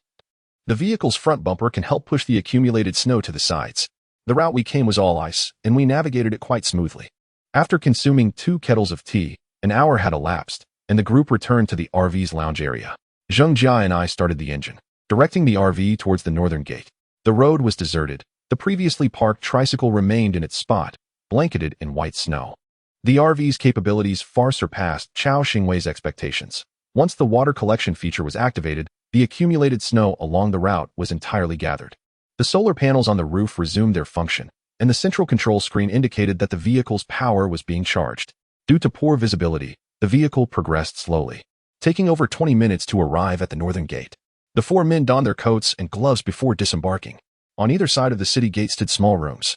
The vehicle's front bumper can help push the accumulated snow to the sides. The route we came was all ice, and we navigated it quite smoothly. After consuming 2 kettles of tea, an hour had elapsed, and the group returned to the RV's lounge area. Zheng Jia and I started the engine, directing the RV towards the northern gate. The road was deserted. The previously parked tricycle remained in its spot, blanketed in white snow. The RV's capabilities far surpassed Chao Xingwei's expectations. Once the water collection feature was activated, the accumulated snow along the route was entirely gathered. The solar panels on the roof resumed their function, and the central control screen indicated that the vehicle's power was being charged. Due to poor visibility, the vehicle progressed slowly, taking over 20 minutes to arrive at the northern gate. The 4 men donned their coats and gloves before disembarking. On either side of the city gate stood small rooms.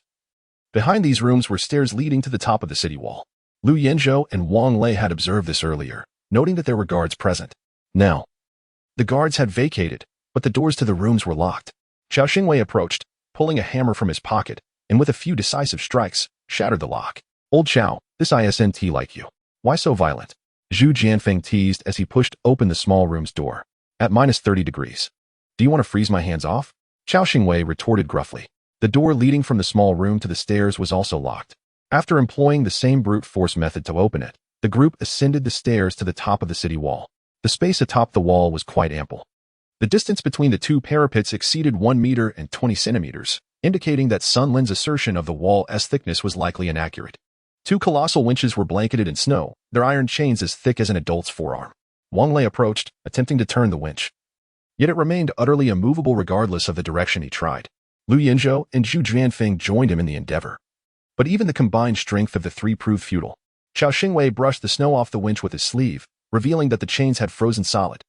Behind these rooms were stairs leading to the top of the city wall. Lu Yinzhou and Wang Lei had observed this earlier, noting that there were guards present. Now, the guards had vacated, but the doors to the rooms were locked. Chao Xingwei approached, pulling a hammer from his pocket, and with a few decisive strikes, shattered the lock. Old Chow, this isn't like you. Why so violent? Zhu Jianfeng teased as he pushed open the small room's door. At minus 30 degrees. Do you want to freeze my hands off? Chao Xingwei retorted gruffly. The door leading from the small room to the stairs was also locked. After employing the same brute force method to open it, the group ascended the stairs to the top of the city wall. The space atop the wall was quite ample. The distance between the two parapets exceeded 1 meter and 20 centimeters, indicating that Sun Lin's assertion of the wall's thickness was likely inaccurate. 2 colossal winches were blanketed in snow, their iron chains as thick as an adult's forearm. Wang Lei approached, attempting to turn the winch. Yet it remained utterly immovable regardless of the direction he tried. Lu Yinzhou and Zhu Jianfeng joined him in the endeavor. But even the combined strength of the three proved futile. Chao Xingwei brushed the snow off the winch with his sleeve, revealing that the chains had frozen solid.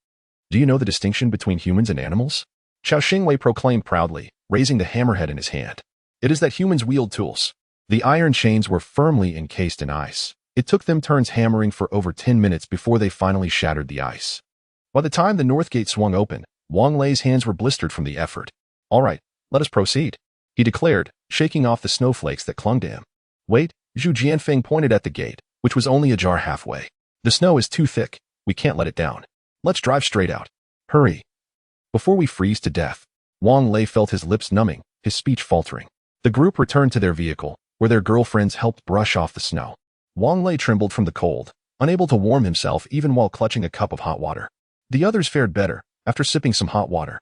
Do you know the distinction between humans and animals? Chao Xingwei proclaimed proudly, raising the hammerhead in his hand. It is that humans wield tools. The iron chains were firmly encased in ice. It took them turns hammering for over 10 minutes before they finally shattered the ice. By the time the north gate swung open, Wang Lei's hands were blistered from the effort. All right, let us proceed, he declared, shaking off the snowflakes that clung to him. Wait, Zhu Jianfeng pointed at the gate, which was only ajar halfway. The snow is too thick, we can't let it down. Let's drive straight out. Hurry. Before we freeze to death. Wang Lei felt his lips numbing, his speech faltering. The group returned to their vehicle, where their girlfriends helped brush off the snow. Wang Lei trembled from the cold, unable to warm himself even while clutching a cup of hot water. The others fared better, after sipping some hot water.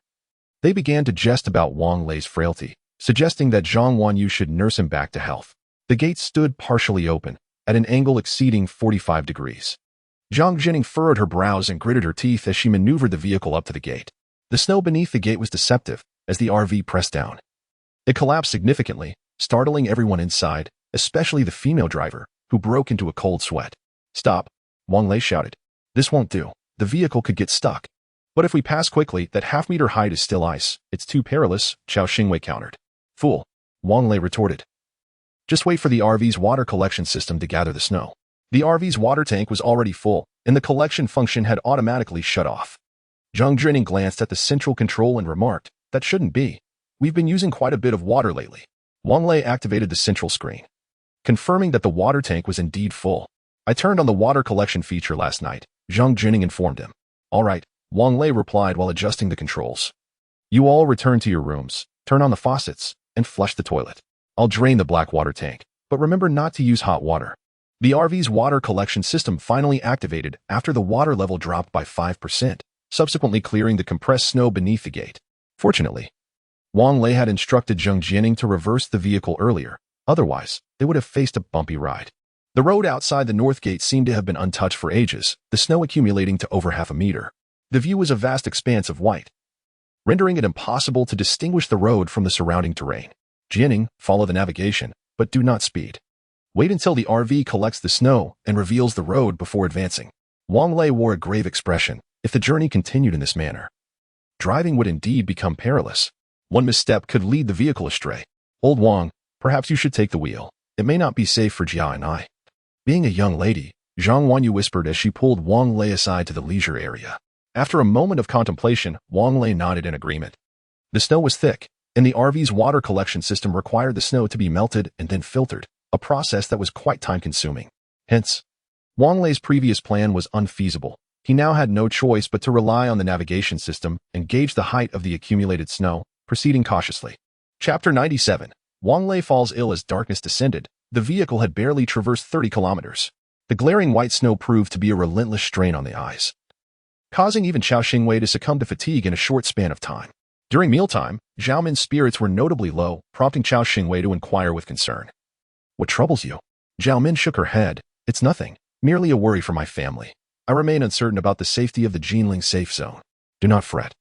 They began to jest about Wang Lei's frailty, suggesting that Zhang Wanyu should nurse him back to health. The gate stood partially open, at an angle exceeding 45 degrees. Zhang Jining furrowed her brows and gritted her teeth as she maneuvered the vehicle up to the gate. The snow beneath the gate was deceptive, as the RV pressed down. It collapsed significantly, startling everyone inside, especially the female driver, who broke into a cold sweat. Stop, Wang Lei shouted. This won't do. The vehicle could get stuck. But if we pass quickly, that half-meter height is still ice. It's too perilous, Chao Xingwei countered. Fool, Wang Lei retorted. Just wait for the RV's water collection system to gather the snow. The RV's water tank was already full, and the collection function had automatically shut off. Zhang Jining glanced at the central control and remarked, that shouldn't be. We've been using quite a bit of water lately. Wang Lei activated the central screen, confirming that the water tank was indeed full. I turned on the water collection feature last night, Zhang Jining informed him. All right, Wang Lei replied while adjusting the controls. You all return to your rooms, turn on the faucets, and flush the toilet. I'll drain the black water tank, but remember not to use hot water. The RV's water collection system finally activated after the water level dropped by 5%, subsequently clearing the compressed snow beneath the gate. Fortunately, Wang Lei had instructed Zhang Jining to reverse the vehicle earlier, otherwise, they would have faced a bumpy ride. The road outside the north gate seemed to have been untouched for ages, the snow accumulating to over half a meter. The view was a vast expanse of white, rendering it impossible to distinguish the road from the surrounding terrain. Jining, follow the navigation, but do not speed. Wait until the RV collects the snow and reveals the road before advancing. Wang Lei wore a grave expression. If the journey continued in this manner, driving would indeed become perilous. One misstep could lead the vehicle astray. Old Wang, perhaps you should take the wheel. It may not be safe for Jia and I. Being a young lady, Zhang Wanyu whispered as she pulled Wang Lei aside to the leisure area. After a moment of contemplation, Wang Lei nodded in agreement. The snow was thick, and the RV's water collection system required the snow to be melted and then filtered, a process that was quite time-consuming. Hence, Wang Lei's previous plan was unfeasible. He now had no choice but to rely on the navigation system and gauge the height of the accumulated snow, proceeding cautiously. Chapter 97. Wang Lei falls ill as darkness descended. The vehicle had barely traversed 30 kilometers. The glaring white snow proved to be a relentless strain on the eyes, causing even Chao Xingwei to succumb to fatigue in a short span of time. During mealtime, Zhao Min's spirits were notably low, prompting Chao Xingwei to inquire with concern. What troubles you? Zhao Min shook her head. It's nothing, merely a worry for my family. I remain uncertain about the safety of the Jinling safe zone. Do not fret.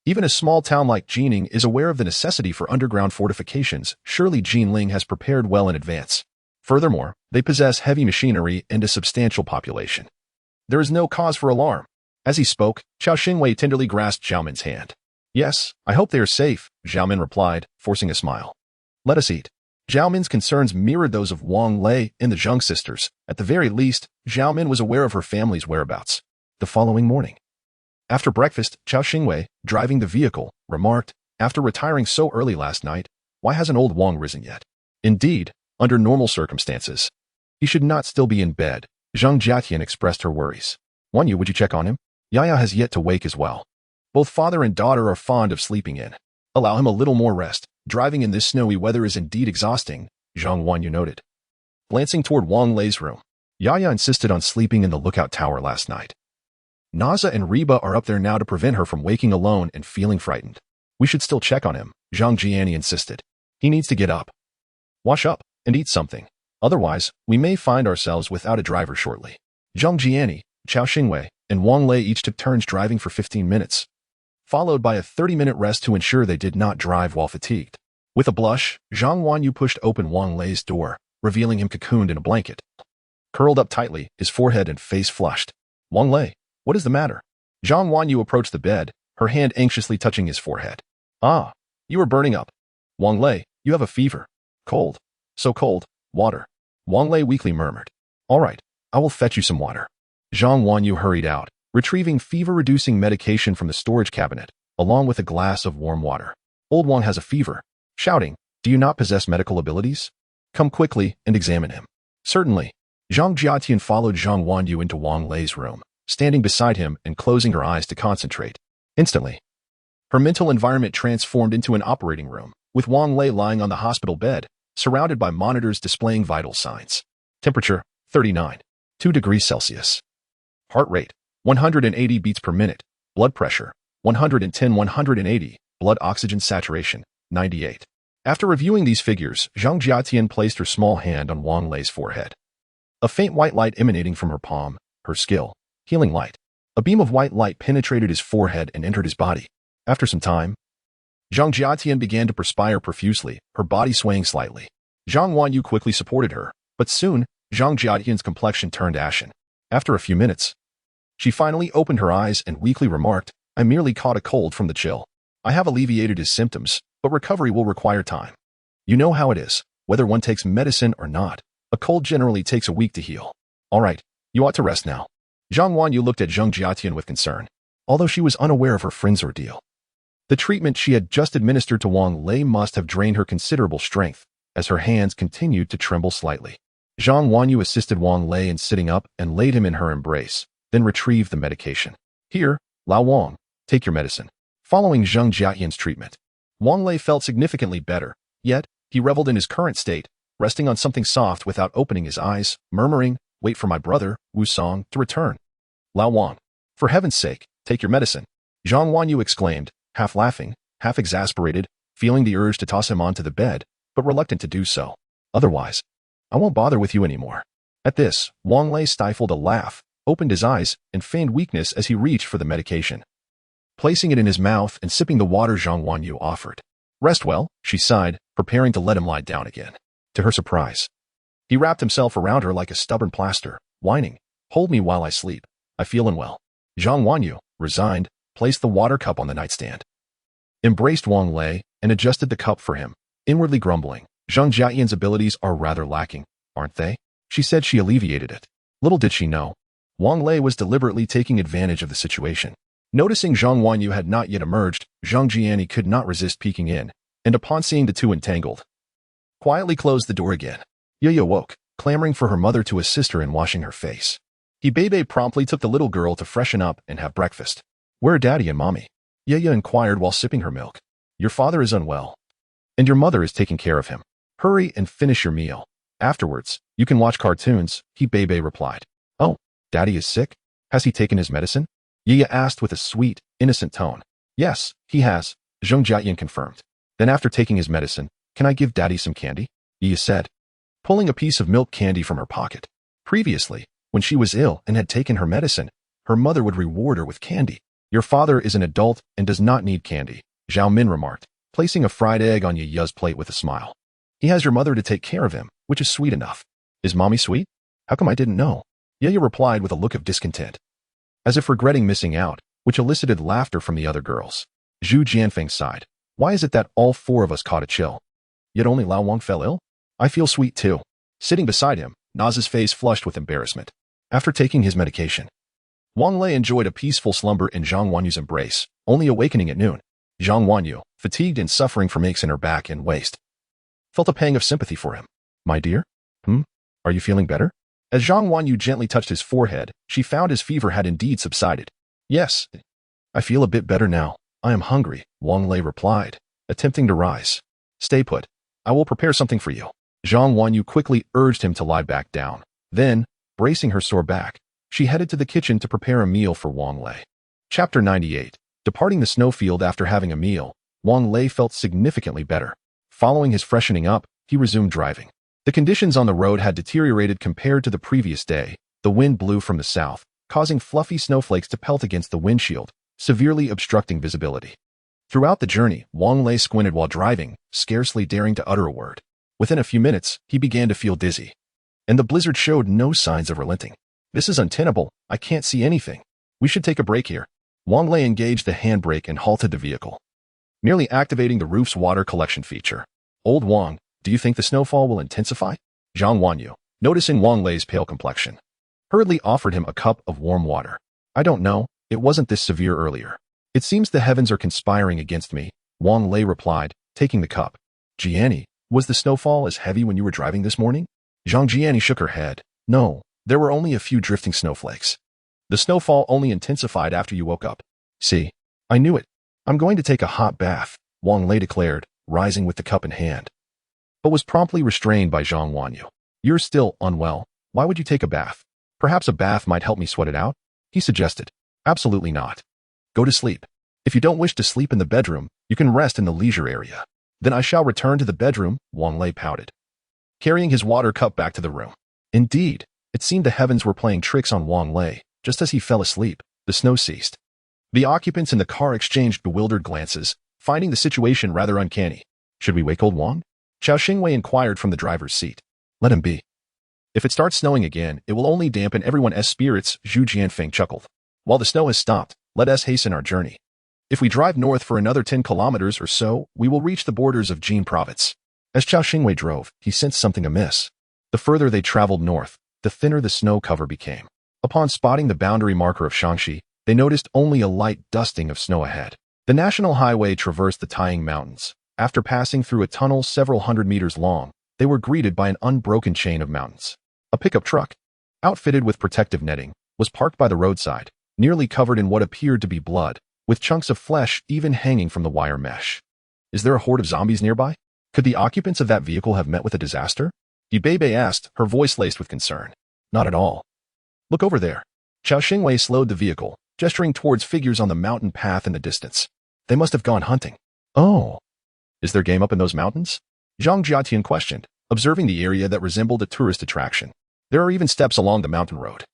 Even a small town like Jining is aware of the necessity for underground fortifications. Surely Jinling has prepared well in advance. Furthermore, they possess heavy machinery and a substantial population. There is no cause for alarm. As he spoke, Chao Xingwei tenderly grasped Zhao Min's hand. Yes, I hope they are safe, Zhao Min replied, forcing a smile. Let us eat. Zhao Min's concerns mirrored those of Wang Lei and the Zheng sisters. At the very least, Zhao Min was aware of her family's whereabouts. The following morning, after breakfast, Chao Xingwei, driving the vehicle, remarked, after retiring so early last night, why hasn't old Wang risen yet? Indeed, under normal circumstances, He should not still be in bed. Zhang Jiatian expressed her worries. Wanyu, would you check on him? Yaya has yet to wake as well. Both father and daughter are fond of sleeping in. Allow him a little more rest. Driving in this snowy weather is indeed exhausting, Zhang Wanyu noted. Glancing toward Wang Lei's room, Yaya insisted on sleeping in the lookout tower last night. Naza and Reba are up there now to prevent her from waking alone and feeling frightened. We should still check on him, Zhang Jiani insisted. He needs to get up, wash up, and eat something. Otherwise, we may find ourselves without a driver shortly. Zhang Jiani, Chao Xingwei, and Wang Lei each took turns driving for 15 minutes, followed by a 30-minute rest to ensure they did not drive while fatigued. With a blush, Zhang Wanyu pushed open Wang Lei's door, revealing him cocooned in a blanket, curled up tightly, his forehead and face flushed. Wang Lei, what is the matter? Zhang Wanyu approached the bed, her hand anxiously touching his forehead. Ah, you are burning up. Wang Lei, you have a fever. Cold. So cold. Water. Wang Lei weakly murmured. All right, I will fetch you some water. Zhang Wanyu hurried out, retrieving fever-reducing medication from the storage cabinet, along with a glass of warm water. Old Wang has a fever. Shouting, do you not possess medical abilities? Come quickly and examine him. Certainly. Zhang Jiatian followed Zhang Wanyu into Wang Lei's room, standing beside him and closing her eyes to concentrate. Instantly, her mental environment transformed into an operating room, with Wang Lei lying on the hospital bed, surrounded by monitors displaying vital signs. Temperature, 39. 2 degrees Celsius. Heart rate, 180 beats per minute. Blood pressure, 110-180. Blood oxygen saturation, 98. After reviewing these figures, Zhang Jiatian placed her small hand on Wang Lei's forehead. A faint white light emanating from her palm, her skill, healing light. A beam of white light penetrated his forehead and entered his body. After some time, Zhang Jiatian began to perspire profusely, her body swaying slightly. Zhang Wanyu quickly supported her, but soon, Zhang Jiatian's complexion turned ashen. After a few minutes, she finally opened her eyes and weakly remarked, I merely caught a cold from the chill. I have alleviated his symptoms, but recovery will require time. You know how it is, whether one takes medicine or not. A cold generally takes a week to heal. All right, you ought to rest now. Zhang Wanyu looked at Zhang Jiatian with concern, although she was unaware of her friend's ordeal. The treatment she had just administered to Wang Lei must have drained her considerable strength, as her hands continued to tremble slightly. Zhang Wanyu assisted Wang Lei in sitting up and laid him in her embrace, then retrieved the medication. Here, Lao Wang, take your medicine. Following Zhang Jiatian's treatment, Wang Lei felt significantly better, yet, he reveled in his current state, resting on something soft without opening his eyes, murmuring, wait for my brother, Wu Song, to return. Lao Wang, for heaven's sake, take your medicine. Zhang Wanyu exclaimed, half laughing, half exasperated, feeling the urge to toss him onto the bed, but reluctant to do so. Otherwise, I won't bother with you anymore. At this, Wang Lei stifled a laugh, opened his eyes, and feigned weakness as he reached for the medication, placing it in his mouth and sipping the water Zhang Wanyu offered. Rest well, she sighed, preparing to let him lie down again. To her surprise, he wrapped himself around her like a stubborn plaster, whining, hold me while I sleep. I feel unwell. Zhang Wanyu, resigned, placed the water cup on the nightstand, embraced Wang Lei, and adjusted the cup for him, inwardly grumbling. Zhang Jiatian's abilities are rather lacking, aren't they? She said she alleviated it. Little did she know, Wang Lei was deliberately taking advantage of the situation. Noticing Zhang Wanyu had not yet emerged, Zhang Jiani could not resist peeking in, and upon seeing the two entangled, quietly closed the door again. Yaya woke, clamoring for her mother to assist her in washing her face. Bebe promptly took the little girl to freshen up and have breakfast. Where are Daddy and Mommy? Yaya inquired while sipping her milk. Your father is unwell, and your mother is taking care of him. Hurry and finish your meal. Afterwards, you can watch cartoons, Bebe replied. Oh, Daddy is sick? Has he taken his medicine? Yaya asked with a sweet, innocent tone. Yes, he has, Zhang Jiatian confirmed. Then after taking his medicine, can I give Daddy some candy? Yaya said, pulling a piece of milk candy from her pocket. Previously, when she was ill and had taken her medicine, her mother would reward her with candy. Your father is an adult and does not need candy, Zhao Min remarked, placing a fried egg on Yaya's plate with a smile. He has your mother to take care of him, which is sweet enough. Is Mommy sweet? How come I didn't know? Yaya replied with a look of discontent, as if regretting missing out, which elicited laughter from the other girls. Zhu Jianfeng sighed. Why is it that all four of us caught a chill, yet only Lao Wang fell ill? I feel sweet too. Sitting beside him, Naz's face flushed with embarrassment. After taking his medication, Wang Lei enjoyed a peaceful slumber in Zhang Wanyu's embrace, only awakening at noon. Zhang Wanyu, fatigued and suffering from aches in her back and waist, felt a pang of sympathy for him. My dear? Are you feeling better? As Zhang Wanyu gently touched his forehead, she found his fever had indeed subsided. Yes, I feel a bit better now. I am hungry, Wang Lei replied, attempting to rise. Stay put. I will prepare something for you. Zhang Wanyu quickly urged him to lie back down. Then, bracing her sore back, she headed to the kitchen to prepare a meal for Wang Lei. Chapter 98. Departing the snowfield after having a meal, Wang Lei felt significantly better. Following his freshening up, he resumed driving. The conditions on the road had deteriorated compared to the previous day. The wind blew from the south, causing fluffy snowflakes to pelt against the windshield, severely obstructing visibility. Throughout the journey, Wang Lei squinted while driving, scarcely daring to utter a word. Within a few minutes, he began to feel dizzy. And the blizzard showed no signs of relenting. This is untenable. I can't see anything. We should take a break here. Wang Lei engaged the handbrake and halted the vehicle, merely activating the roof's water collection feature. Old Wang, do you think the snowfall will intensify? Zhang Wanyu, noticing Wang Lei's pale complexion, hurriedly offered him a cup of warm water. I don't know. It wasn't this severe earlier. It seems the heavens are conspiring against me, Wang Lei replied, taking the cup. Jiani, was the snowfall as heavy when you were driving this morning? Zhang Jiani shook her head. No, there were only a few drifting snowflakes. The snowfall only intensified after you woke up. See, I knew it. I'm going to take a hot bath, Wang Lei declared, rising with the cup in hand, but was promptly restrained by Zhang Wanyu. You're still unwell. Why would you take a bath? Perhaps a bath might help me sweat it out, he suggested. Absolutely not. Go to sleep. If you don't wish to sleep in the bedroom, you can rest in the leisure area. Then I shall return to the bedroom, Wang Lei pouted, carrying his water cup back to the room. Indeed, it seemed the heavens were playing tricks on Wang Lei. Just as he fell asleep, the snow ceased. The occupants in the car exchanged bewildered glances, finding the situation rather uncanny. Should we wake old Wang? Chao Xingwei inquired from the driver's seat. Let him be. If it starts snowing again, it will only dampen everyone's spirits, Zhu Jianfeng chuckled. While the snow has stopped, let us hasten our journey. If we drive north for another 10 kilometers or so, we will reach the borders of Jin province. As Chao Xingwei drove, he sensed something amiss. The further they traveled north, the thinner the snow cover became. Upon spotting the boundary marker of Shaanxi, they noticed only a light dusting of snow ahead. The national highway traversed the Taiying Mountains. After passing through a tunnel several hundred meters long, they were greeted by an unbroken chain of mountains. A pickup truck, outfitted with protective netting, was parked by the roadside, nearly covered in what appeared to be blood, with chunks of flesh even hanging from the wire mesh. Is there a horde of zombies nearby? Could the occupants of that vehicle have met with a disaster? Yibei asked, her voice laced with concern. Not at all. Look over there. Chao Xingwei slowed the vehicle, gesturing towards figures on the mountain path in the distance. They must have gone hunting. Oh. Is there game up in those mountains? Zhang Jiatian questioned, observing the area that resembled a tourist attraction. There are even steps along the mountain road.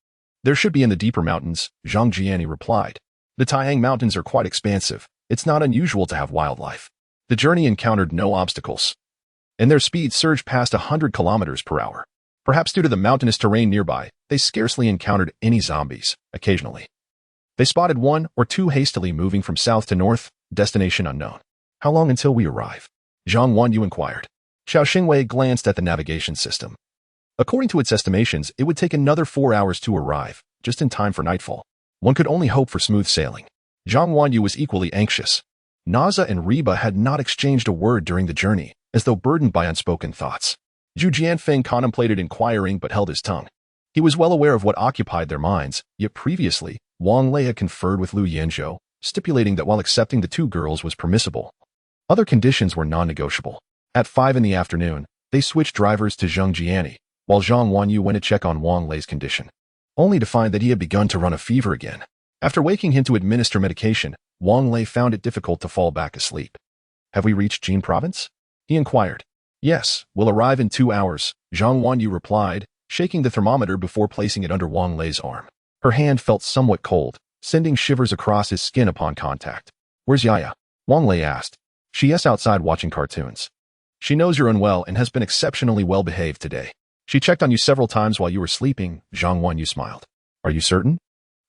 There should be in the deeper mountains, Zhang Jiani replied. The Taiyang Mountains are quite expansive. It's not unusual to have wildlife. The journey encountered no obstacles, and their speed surged past 100 kilometers per hour. Perhaps due to the mountainous terrain nearby, they scarcely encountered any zombies. Occasionally, they spotted one or two hastily moving from south to north, destination unknown. How long until we arrive? Zhang Wanyu inquired. Chao Xingwei glanced at the navigation system. According to its estimations, it would take another 4 hours to arrive, just in time for nightfall. One could only hope for smooth sailing. Zhang Wanyu was equally anxious. Naza and Reba had not exchanged a word during the journey, as though burdened by unspoken thoughts. Zhu Jianfeng contemplated inquiring but held his tongue. He was well aware of what occupied their minds, yet previously, Wang Lei had conferred with Lu Yanzhou, stipulating that while accepting the two girls was permissible, other conditions were non-negotiable. At 5 in the afternoon, they switched drivers to Zhang Jiani, while Zhang Wanyu went to check on Wang Lei's condition, only to find that he had begun to run a fever again. After waking him to administer medication, Wang Lei found it difficult to fall back asleep. Have we reached Jin province? He inquired. Yes, we'll arrive in 2 hours, Zhang Wanyu replied, shaking the thermometer before placing it under Wang Lei's arm. Her hand felt somewhat cold, sending shivers across his skin upon contact. Where's Yaya? Wang Lei asked. She's outside watching cartoons. She knows you're unwell and has been exceptionally well behaved today. She checked on you several times while you were sleeping, Zhang Wanyu smiled. Are you certain?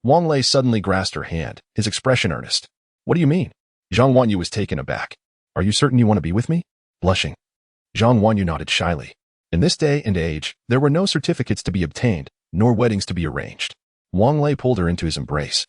Wang Lei suddenly grasped her hand, his expression earnest. What do you mean? Zhang Wanyu was taken aback. Are you certain you want to be with me? Blushing, Zhang Wanyu nodded shyly. In this day and age, there were no certificates to be obtained, nor weddings to be arranged. Wang Lei pulled her into his embrace,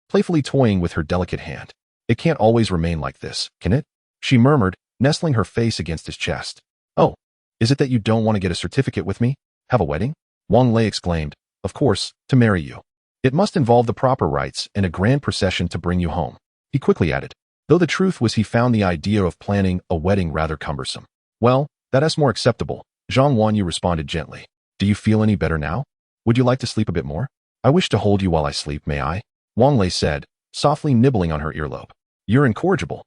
playfully toying with her delicate hand. It can't always remain like this, can it? She murmured, nestling her face against his chest. Oh, is it that you don't want to get a certificate with me? Have a wedding? Wang Lei exclaimed. Of course, to marry you. It must involve the proper rites and a grand procession to bring you home. He quickly added, though the truth was he found the idea of planning a wedding rather cumbersome. Well, that's more acceptable, Zhang Wanyu responded gently. Do you feel any better now? Would you like to sleep a bit more? I wish to hold you while I sleep, may I? Wang Lei said, softly nibbling on her earlobe. You're incorrigible.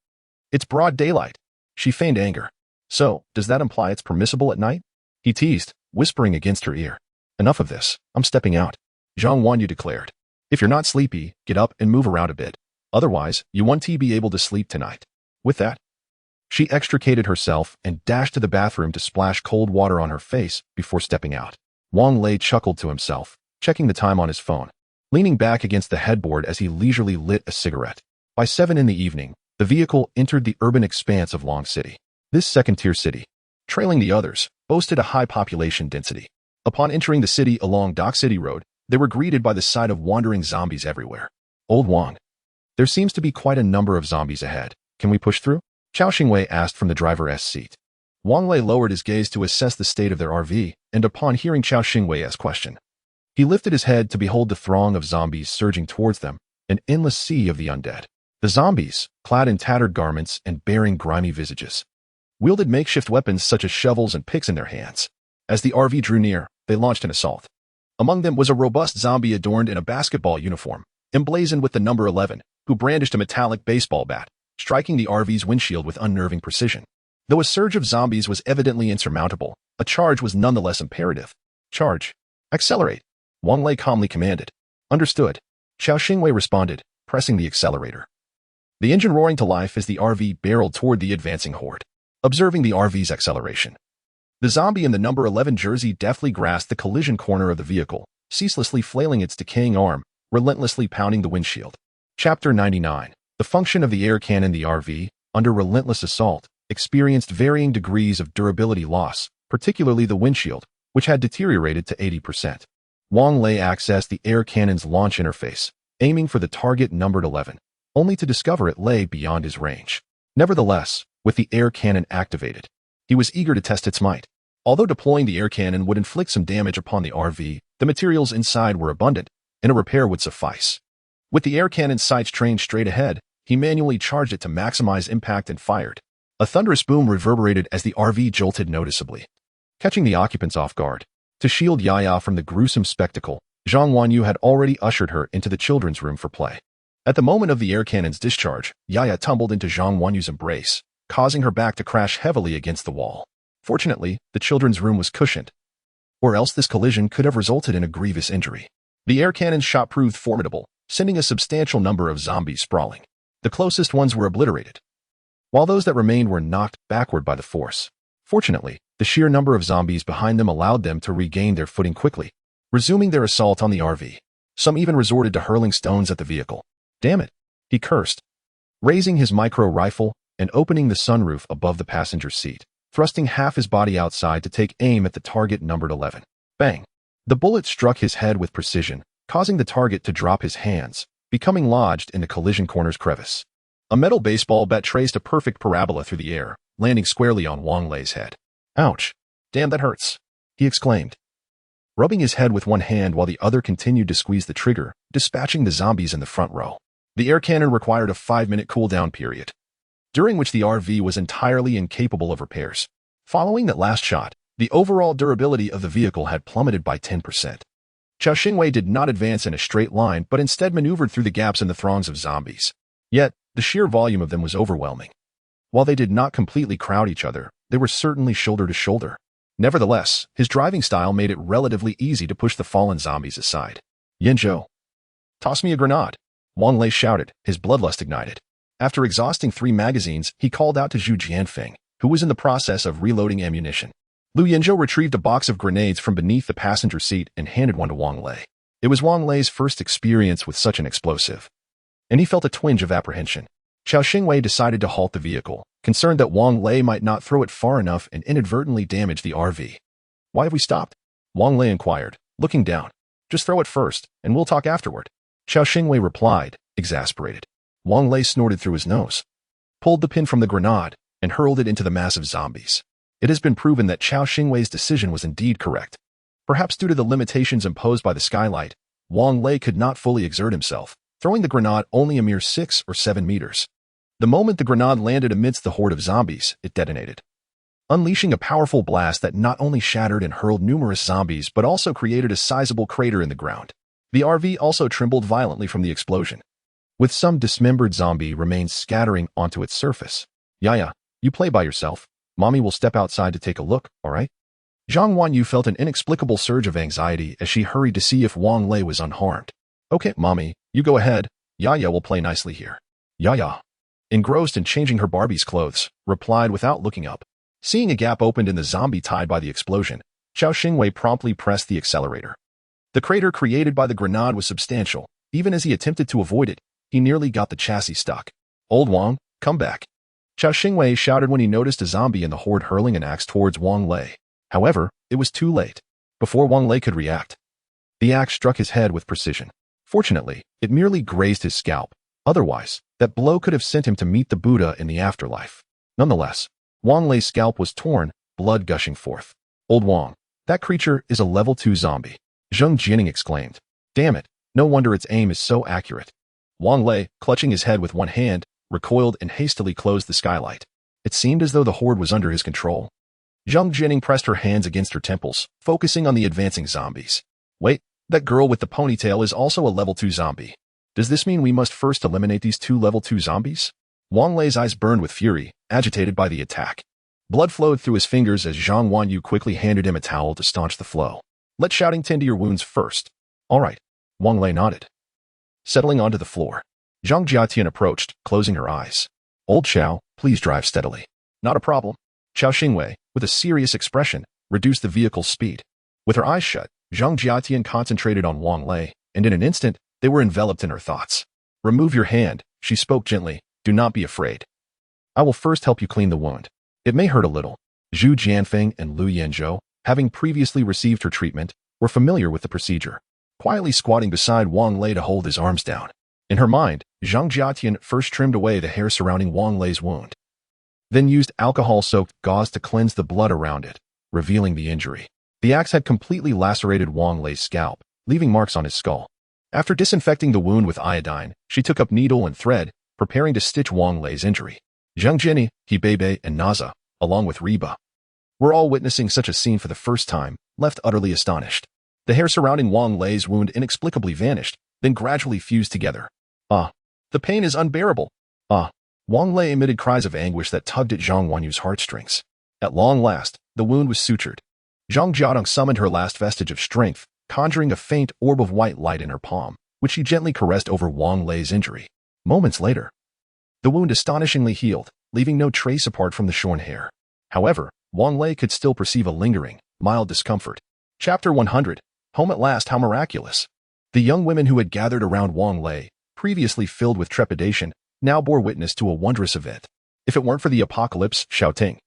It's broad daylight. She feigned anger. So, does that imply it's permissible at night? He teased, whispering against her ear. Enough of this, I'm stepping out. Zhang Wanyu declared. If you're not sleepy, get up and move around a bit. Otherwise, you won't be able to sleep tonight. With that, she extricated herself and dashed to the bathroom to splash cold water on her face before stepping out. Wang Lei chuckled to himself, checking the time on his phone, leaning back against the headboard as he leisurely lit a cigarette. By 7 in the evening, the vehicle entered the urban expanse of Long City. This second-tier city, trailing the others, boasted a high population density. Upon entering the city along Dock City Road, they were greeted by the sight of wandering zombies everywhere. Old Wang. There seems to be quite a number of zombies ahead. Can we push through? Chao Xingwei asked from the driver's seat. Wang Lei lowered his gaze to assess the state of their RV, and upon hearing Chao Xingwei's question, he lifted his head to behold the throng of zombies surging towards them, an endless sea of the undead. The zombies, clad in tattered garments and bearing grimy visages, wielded makeshift weapons such as shovels and picks in their hands. As the RV drew near, they launched an assault. Among them was a robust zombie adorned in a basketball uniform, emblazoned with the number 11, who brandished a metallic baseball bat, striking the RV's windshield with unnerving precision. Though a surge of zombies was evidently insurmountable, a charge was nonetheless imperative. Charge. Accelerate. Wang Lei calmly commanded. Understood. Chao Xingwei responded, pressing the accelerator. The engine roaring to life as the RV barreled toward the advancing horde. Observing the RV's acceleration, the zombie in the number 11 jersey deftly grasped the collision corner of the vehicle, ceaselessly flailing its decaying arm, relentlessly pounding the windshield. Chapter 99. The function of the air cannon. The RV, under relentless assault, experienced varying degrees of durability loss, particularly the windshield, which had deteriorated to 80%. Wang Lei accessed the air cannon's launch interface, aiming for the target numbered 11, only to discover it lay beyond his range. Nevertheless, with the air cannon activated, he was eager to test its might. Although deploying the air cannon would inflict some damage upon the RV, the materials inside were abundant, and a repair would suffice. With the air cannon's sights trained straight ahead, he manually charged it to maximize impact and fired. A thunderous boom reverberated as the RV jolted noticeably, catching the occupants off guard. To shield Yaya from the gruesome spectacle, Zhang Wanyu had already ushered her into the children's room for play. At the moment of the air cannon's discharge, Yaya tumbled into Zhang Wanyu's embrace, causing her back to crash heavily against the wall. Fortunately, the children's room was cushioned, or else this collision could have resulted in a grievous injury. The air cannon's shot proved formidable, sending a substantial number of zombies sprawling. The closest ones were obliterated, while those that remained were knocked backward by the force. Fortunately, the sheer number of zombies behind them allowed them to regain their footing quickly, resuming their assault on the RV. Some even resorted to hurling stones at the vehicle. Damn it, he cursed, raising his micro rifle and opening the sunroof above the passenger seat, thrusting half his body outside to take aim at the target numbered 11. Bang! The bullet struck his head with precision, causing the target to drop his hands, becoming lodged in the collision corner's crevice. A metal baseball bat traced a perfect parabola through the air, landing squarely on Wang Lei's head. Ouch! Damn, that hurts, he exclaimed, rubbing his head with one hand while the other continued to squeeze the trigger, dispatching the zombies in the front row. The air cannon required a 5-minute cooldown period, during which the RV was entirely incapable of repairs. Following that last shot, the overall durability of the vehicle had plummeted by 10%. Chao Xingwei did not advance in a straight line but instead maneuvered through the gaps in the throngs of zombies. Yet, the sheer volume of them was overwhelming. While they did not completely crowd each other, they were certainly shoulder to shoulder. Nevertheless, his driving style made it relatively easy to push the fallen zombies aside. Yanzhou, toss me a grenade, Wang Lei shouted, his bloodlust ignited. After exhausting 3 magazines, he called out to Zhu Jianfeng, who was in the process of reloading ammunition. Lu Yanzhou retrieved a box of grenades from beneath the passenger seat and handed one to Wang Lei. It was Wang Lei's first experience with such an explosive, and he felt a twinge of apprehension. Chao Xingwei decided to halt the vehicle, concerned that Wang Lei might not throw it far enough and inadvertently damage the RV. Why have we stopped? Wang Lei inquired, looking down. Just throw it first, and we'll talk afterward. Chao Xingwei replied, exasperated. Wang Lei snorted through his nose, pulled the pin from the grenade, and hurled it into the mass of zombies. It has been proven that Chao Xingwei's decision was indeed correct. Perhaps due to the limitations imposed by the skylight, Wang Lei could not fully exert himself, throwing the grenade only a mere 6 or 7 meters. The moment the grenade landed amidst the horde of zombies, it detonated, unleashing a powerful blast that not only shattered and hurled numerous zombies but also created a sizable crater in the ground. The RV also trembled violently from the explosion, with some dismembered zombie remains scattering onto its surface. Yaya, you play by yourself. Mommy will step outside to take a look, alright? Zhang Wanyu felt an inexplicable surge of anxiety as she hurried to see if Wang Lei was unharmed. Okay, Mommy, you go ahead. Yaya will play nicely here. Yaya, engrossed in changing her Barbie's clothes, replied without looking up. Seeing a gap opened in the zombie tied by the explosion, Xiao Xingwei promptly pressed the accelerator. The crater created by the grenade was substantial. Even as he attempted to avoid it, he nearly got the chassis stuck. Old Wang, come back. Xiao Xingwei shouted when he noticed a zombie in the horde hurling an axe towards Wang Lei. However, it was too late. Before Wang Lei could react, the axe struck his head with precision. Fortunately, it merely grazed his scalp. Otherwise, that blow could have sent him to meet the Buddha in the afterlife. Nonetheless, Wang Lei's scalp was torn, blood gushing forth. Old Wang, that creature is a level 2 zombie. Zheng Jining exclaimed. Damn it, no wonder its aim is so accurate. Wang Lei, clutching his head with one hand, recoiled and hastily closed the skylight. It seemed as though the horde was under his control. Zheng Jining pressed her hands against her temples, focusing on the advancing zombies. Wait, that girl with the ponytail is also a level 2 zombie. Does this mean we must first eliminate these 2 level 2 zombies? Wang Lei's eyes burned with fury, agitated by the attack. Blood flowed through his fingers as Zhang Wanyu quickly handed him a towel to staunch the flow. Let shouting tend to your wounds first. All right. Wang Lei nodded. Settling onto the floor, Zhang Jiatian approached, closing her eyes. Old Xiao, please drive steadily. Not a problem. Xiao Xingwei, with a serious expression, reduced the vehicle's speed. With her eyes shut, Zhang Jiatian concentrated on Wang Lei, and in an instant, they were enveloped in her thoughts. Remove your hand, she spoke gently. Do not be afraid. I will first help you clean the wound. It may hurt a little. Zhu Jianfeng and Lu Yanzhou, having previously received her treatment, were familiar with the procedure, quietly squatting beside Wang Lei to hold his arms down. In her mind, Zhang Jiatian first trimmed away the hair surrounding Wang Lei's wound, then used alcohol-soaked gauze to cleanse the blood around it, revealing the injury. The axe had completely lacerated Wang Lei's scalp, leaving marks on his skull. After disinfecting the wound with iodine, she took up needle and thread, preparing to stitch Wang Lei's injury. Zheng Jinni, Hebei, and Naza, along with Reba, were all witnessing such a scene for the first time, left utterly astonished. The hair surrounding Wang Lei's wound inexplicably vanished, then gradually fused together. The pain is unbearable. Wang Lei emitted cries of anguish that tugged at Zhang Wanyu's heartstrings. At long last, the wound was sutured. Zhang Jiadong summoned her last vestige of strength, conjuring a faint orb of white light in her palm, which she gently caressed over Wang Lei's injury. Moments later, the wound astonishingly healed, leaving no trace apart from the shorn hair. However, Wang Lei could still perceive a lingering, mild discomfort. Chapter 100. Home at last, how miraculous. The young women who had gathered around Wang Lei, previously filled with trepidation, now bore witness to a wondrous event. If it weren't for the apocalypse, shouting.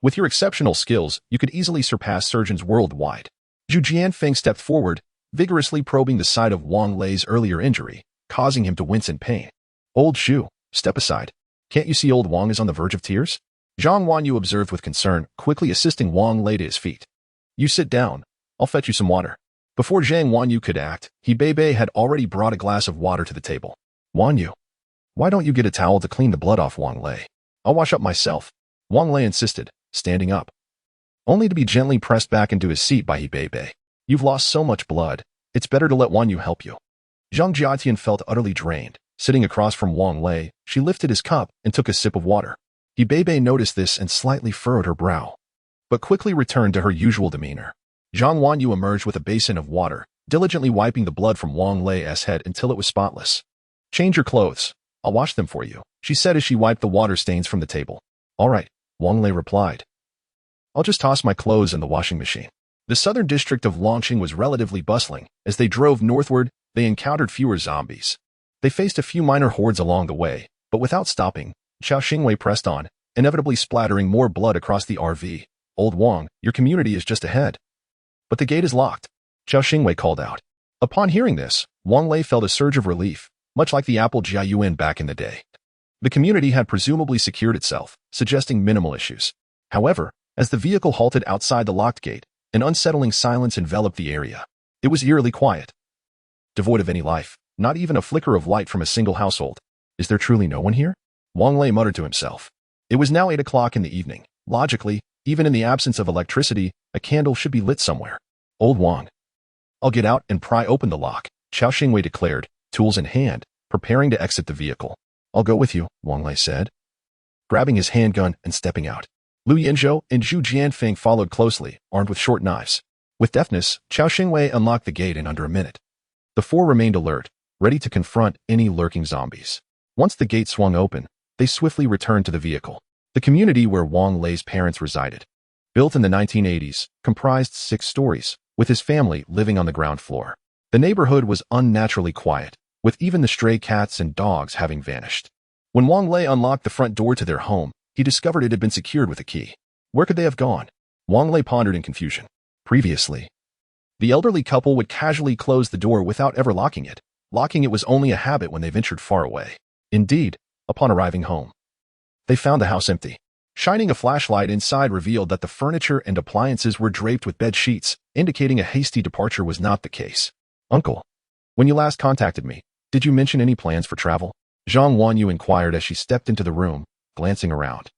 With your exceptional skills, you could easily surpass surgeons worldwide. Zhu Jianfeng stepped forward, vigorously probing the site of Wang Lei's earlier injury, causing him to wince in pain. Old Shu, step aside. Can't you see old Wang is on the verge of tears? Zhang Wanyu observed with concern, quickly assisting Wang Lei to his feet. You sit down. I'll fetch you some water. Before Zhang Wanyu could act, Hebei had already brought a glass of water to the table. Wanyu, why don't you get a towel to clean the blood off Wang Lei? I'll wash up myself. Wang Lei insisted, standing up, only to be gently pressed back into his seat by Hebei. You've lost so much blood. It's better to let Wanyu help you. Zhang Jiatian felt utterly drained. Sitting across from Wang Lei, she lifted his cup and took a sip of water. Hebei noticed this and slightly furrowed her brow, but quickly returned to her usual demeanor. Zhang Wanyu emerged with a basin of water, diligently wiping the blood from Wang Lei's head until it was spotless. Change your clothes. I'll wash them for you, she said as she wiped the water stains from the table. All right, Wang Lei replied. I'll just toss my clothes in the washing machine. The southern district of Longqing was relatively bustling. As they drove northward, they encountered fewer zombies. They faced a few minor hordes along the way, but without stopping, Xiao Xingwei pressed on, inevitably splattering more blood across the RV. Old Wang, your community is just ahead. But the gate is locked, Xiao Xingwei called out. Upon hearing this, Wang Lei felt a surge of relief, much like the Apple Jiayuan back in the day. The community had presumably secured itself, suggesting minimal issues. However, as the vehicle halted outside the locked gate, An unsettling silence enveloped the area. It was eerily quiet, devoid of any life, not even a flicker of light from a single household. Is there truly no one here? Wang Lei muttered to himself. It was now 8 o'clock in the evening. Logically, even in the absence of electricity, a candle should be lit somewhere. Old Wang. I'll get out and pry open the lock, Qiao Xingwei declared, tools in hand, preparing to exit the vehicle. I'll go with you, Wang Lei said, grabbing his handgun and stepping out. Lu Yinzhou and Zhu Jianfeng followed closely, armed with short knives. With deftness, Qiao Xingwei unlocked the gate in under a minute. The four remained alert, ready to confront any lurking zombies. Once the gate swung open, they swiftly returned to the vehicle. The community where Wang Lei's parents resided, built in the 1980s, comprised 6 stories, with his family living on the ground floor. The neighborhood was unnaturally quiet, with even the stray cats and dogs having vanished. When Wang Lei unlocked the front door to their home, he discovered it had been secured with a key. Where could they have gone? Wang Lei pondered in confusion. Previously, the elderly couple would casually close the door without ever locking it. Locking it was only a habit when they ventured far away. Indeed, upon arriving home, they found the house empty. Shining a flashlight inside revealed that the furniture and appliances were draped with bed sheets, indicating a hasty departure was not the case. Uncle, when you last contacted me, did you mention any plans for travel? Zhang Wanyu inquired as she stepped into the room, glancing around.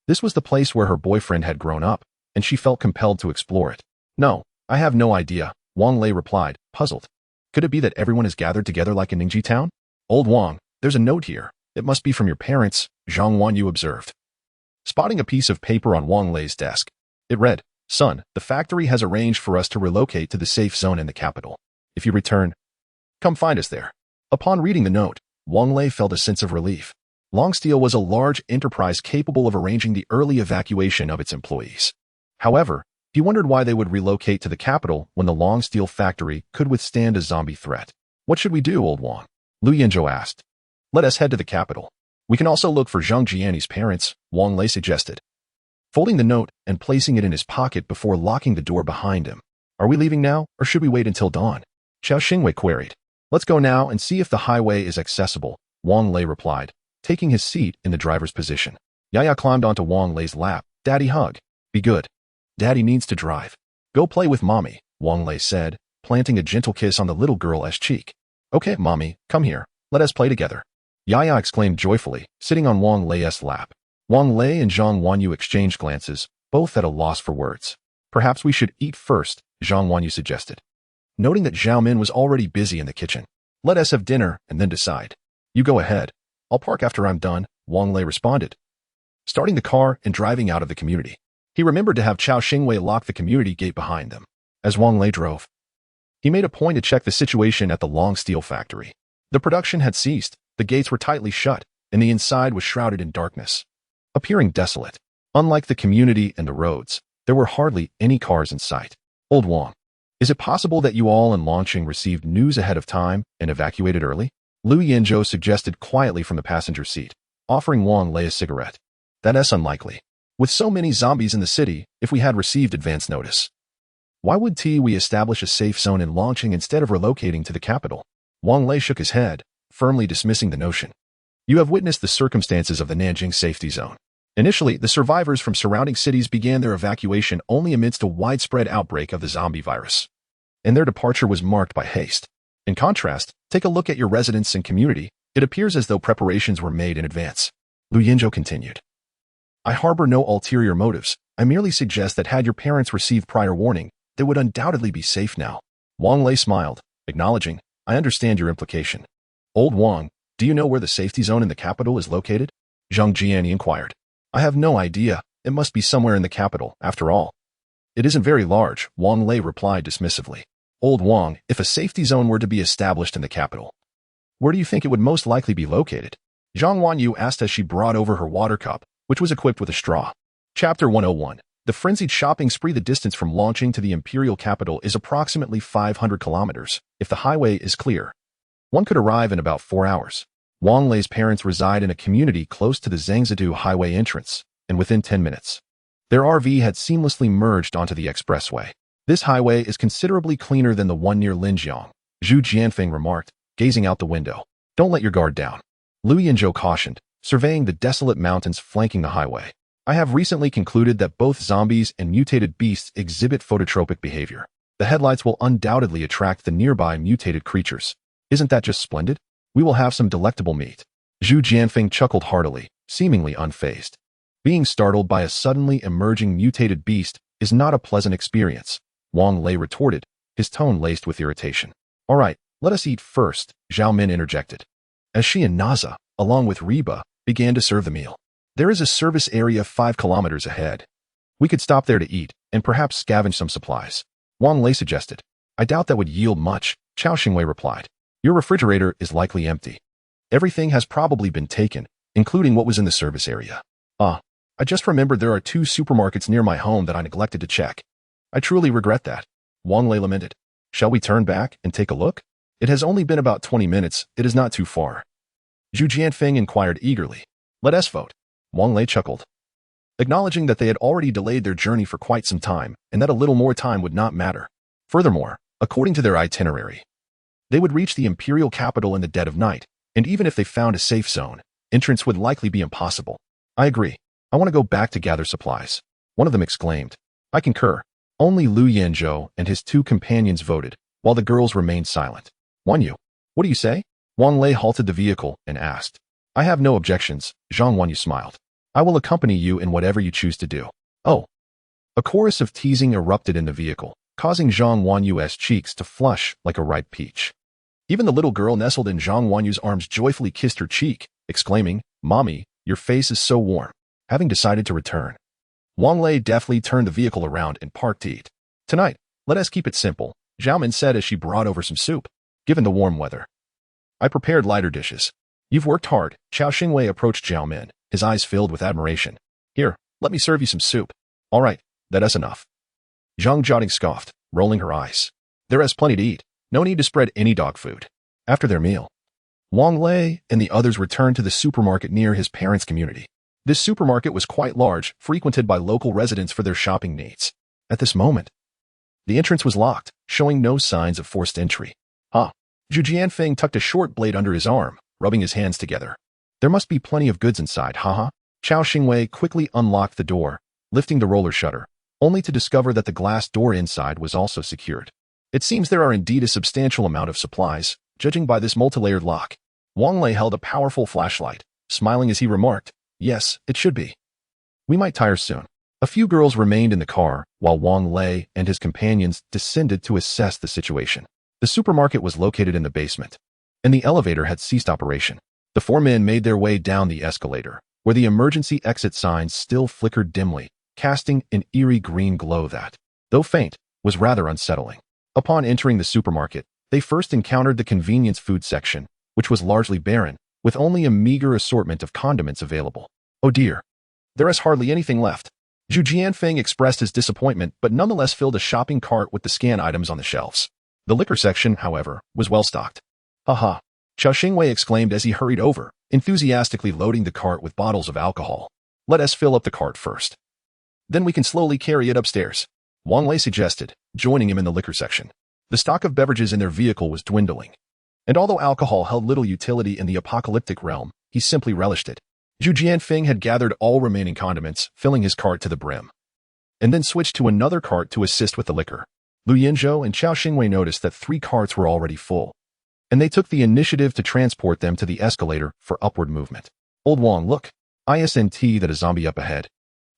This was the place where her boyfriend had grown up, and she felt compelled to explore it. No, I have no idea, Wang Lei replied, puzzled. Could it be that everyone is gathered together like a Ningji town? Old Wang, there's a note here. It must be from your parents, Zhang Wanyu observed, spotting a piece of paper on Wang Lei's desk. It read, Son, the factory has arranged for us to relocate to the safe zone in the capital. If you return, come find us there. Upon reading the note, Wang Lei felt a sense of relief. Longsteel was a large enterprise capable of arranging the early evacuation of its employees. However, he wondered why they would relocate to the capital when the Longsteel factory could withstand a zombie threat. What should we do, Old Wang? Lu Yinzhou asked. Let us head to the capital. We can also look for Zhang Jiani's parents, Wang Lei suggested, folding the note and placing it in his pocket before locking the door behind him. Are we leaving now, or should we wait until dawn? Qiao Xingwei queried. Let's go now and see if the highway is accessible, Wang Lei replied, taking his seat in the driver's position. Yaya climbed onto Wang Lei's lap. Daddy hug. Be good. Daddy needs to drive. Go play with Mommy, Wang Lei said, planting a gentle kiss on the little girl's cheek. Okay, Mommy, come here. Let us play together. Yaya exclaimed joyfully, sitting on Wang Lei's lap. Wang Lei and Zhang Wanyu exchanged glances, both at a loss for words. Perhaps we should eat first, Zhang Wanyu suggested, noting that Zhao Min was already busy in the kitchen. Let us have dinner and then decide. You go ahead. I'll park after I'm done, Wang Lei responded, starting the car and driving out of the community. He remembered to have Qiao Xingwei lock the community gate behind them. As Wang Lei drove, he made a point to check the situation at the Longsteel factory. The production had ceased, the gates were tightly shut, and the inside was shrouded in darkness, appearing desolate. Unlike the community and the roads, there were hardly any cars in sight. Old Wang, is it possible that you all in Longqing received news ahead of time and evacuated early? Lu Yinzhou suggested quietly from the passenger seat, offering Wang Lei a cigarette. That's unlikely. With so many zombies in the city, if we had received advance notice, why would we establish a safe zone in Longqing instead of relocating to the capital? Wang Lei shook his head, firmly dismissing the notion. You have witnessed the circumstances of the Nanjing safety zone. Initially, the survivors from surrounding cities began their evacuation only amidst a widespread outbreak of the zombie virus, and their departure was marked by haste. In contrast, take a look at your residents and community. It appears as though preparations were made in advance. Lu Yinzhou continued. I harbor no ulterior motives. I merely suggest that had your parents received prior warning, they would undoubtedly be safe now. Wang Lei smiled, acknowledging, I understand your implication. Old Wang, do you know where the safety zone in the capital is located? Zhang Jiani inquired. I have no idea. It must be somewhere in the capital, after all. It isn't very large, Wang Lei replied dismissively. Old Wang, if a safety zone were to be established in the capital, where do you think it would most likely be located? Zhang Wanyu asked as she brought over her water cup, which was equipped with a straw. Chapter 101. The frenzied shopping spree. The distance from Longqing to the imperial capital is approximately 500 kilometers. If the highway is clear, one could arrive in about 4 hours. Wang Lei's parents reside in a community close to the Zhangzhou highway entrance, and within 10 minutes, their RV had seamlessly merged onto the expressway. This highway is considerably cleaner than the one near Linjiang, Zhu Jianfeng remarked, gazing out the window. Don't let your guard down, Lu Yinzhou cautioned, surveying the desolate mountains flanking the highway. I have recently concluded that both zombies and mutated beasts exhibit phototropic behavior. The headlights will undoubtedly attract the nearby mutated creatures. Isn't that just splendid? We will have some delectable meat. Zhu Jianfeng chuckled heartily, seemingly unfazed. Being startled by a suddenly emerging mutated beast is not a pleasant experience, Wang Lei retorted, his tone laced with irritation. All right, let us eat first, Zhao Min interjected. As she and Naza, along with Reba, began to serve the meal. There is a service area 5 kilometers ahead. We could stop there to eat, and perhaps scavenge some supplies. Wang Lei suggested. I doubt that would yield much, Chao Xingwei replied. Your refrigerator is likely empty. Everything has probably been taken, including what was in the service area. I just remembered there are 2 supermarkets near my home that I neglected to check. I truly regret that. Wang Lei lamented. Shall we turn back and take a look? It has only been about 20 minutes, it is not too far. Zhu Jianfeng inquired eagerly. Let us vote. Wang Lei chuckled, acknowledging that they had already delayed their journey for quite some time and that a little more time would not matter. Furthermore, according to their itinerary, they would reach the imperial capital in the dead of night, and even if they found a safe zone, entrance would likely be impossible. I agree. I want to go back to gather supplies. One of them exclaimed. I concur. Only Lu Yanzhou and his 2 companions voted, while the girls remained silent. Wan Yu, what do you say? Wang Lei halted the vehicle and asked. I have no objections, Zhang Wanyu smiled. I will accompany you in whatever you choose to do. Oh. A chorus of teasing erupted in the vehicle, causing Zhang Wanyu's cheeks to flush like a ripe peach. Even the little girl nestled in Zhang Wanyu's arms joyfully kissed her cheek, exclaiming, Mommy, your face is so warm. Having decided to return, Wang Lei deftly turned the vehicle around and parked to eat. Tonight, let us keep it simple, Zhao Min said as she brought over some soup. Given the warm weather, I prepared lighter dishes. You've worked hard, Chao Xingwei approached Zhao Min, his eyes filled with admiration. Here, let me serve you some soup. All right, that's enough. Zhang Jiating scoffed, rolling her eyes. There is plenty to eat. No need to spread any dog food. After their meal, Wang Lei and the others returned to the supermarket near his parents' community. This supermarket was quite large, frequented by local residents for their shopping needs. At this moment, the entrance was locked, showing no signs of forced entry. Zhu Jianfeng tucked a short blade under his arm, rubbing his hands together. There must be plenty of goods inside, haha. Chao Xingwei quickly unlocked the door, lifting the roller shutter, only to discover that the glass door inside was also secured. It seems there are indeed a substantial amount of supplies, judging by this multi-layered lock. Wang Lei held a powerful flashlight, smiling as he remarked, Yes, it should be. We might tire soon. A few girls remained in the car, while Wang Lei and his companions descended to assess the situation. The supermarket was located in the basement, and the elevator had ceased operation. The 4 men made their way down the escalator, where the emergency exit signs still flickered dimly, casting an eerie green glow that, though faint, was rather unsettling. Upon entering the supermarket, they first encountered the convenience food section, which was largely barren, with only a meager assortment of condiments available. Oh dear. There is hardly anything left. Zhu Jianfeng expressed his disappointment but nonetheless filled a shopping cart with the scan items on the shelves. The liquor section, however, was well stocked. Haha. Chao Xingwei exclaimed as he hurried over, enthusiastically loading the cart with bottles of alcohol. Let us fill up the cart first. Then we can slowly carry it upstairs, Wang Lei suggested, joining him in the liquor section. The stock of beverages in their vehicle was dwindling, and although alcohol held little utility in the apocalyptic realm, he simply relished it. Zhu Jianfeng had gathered all remaining condiments, filling his cart to the brim, and then switched to another cart to assist with the liquor. Lu Yanzhou and Chao Xingwei noticed that 3 carts were already full, and they took the initiative to transport them to the escalator for upward movement. Old Wang, look. ISNT, that a zombie up ahead.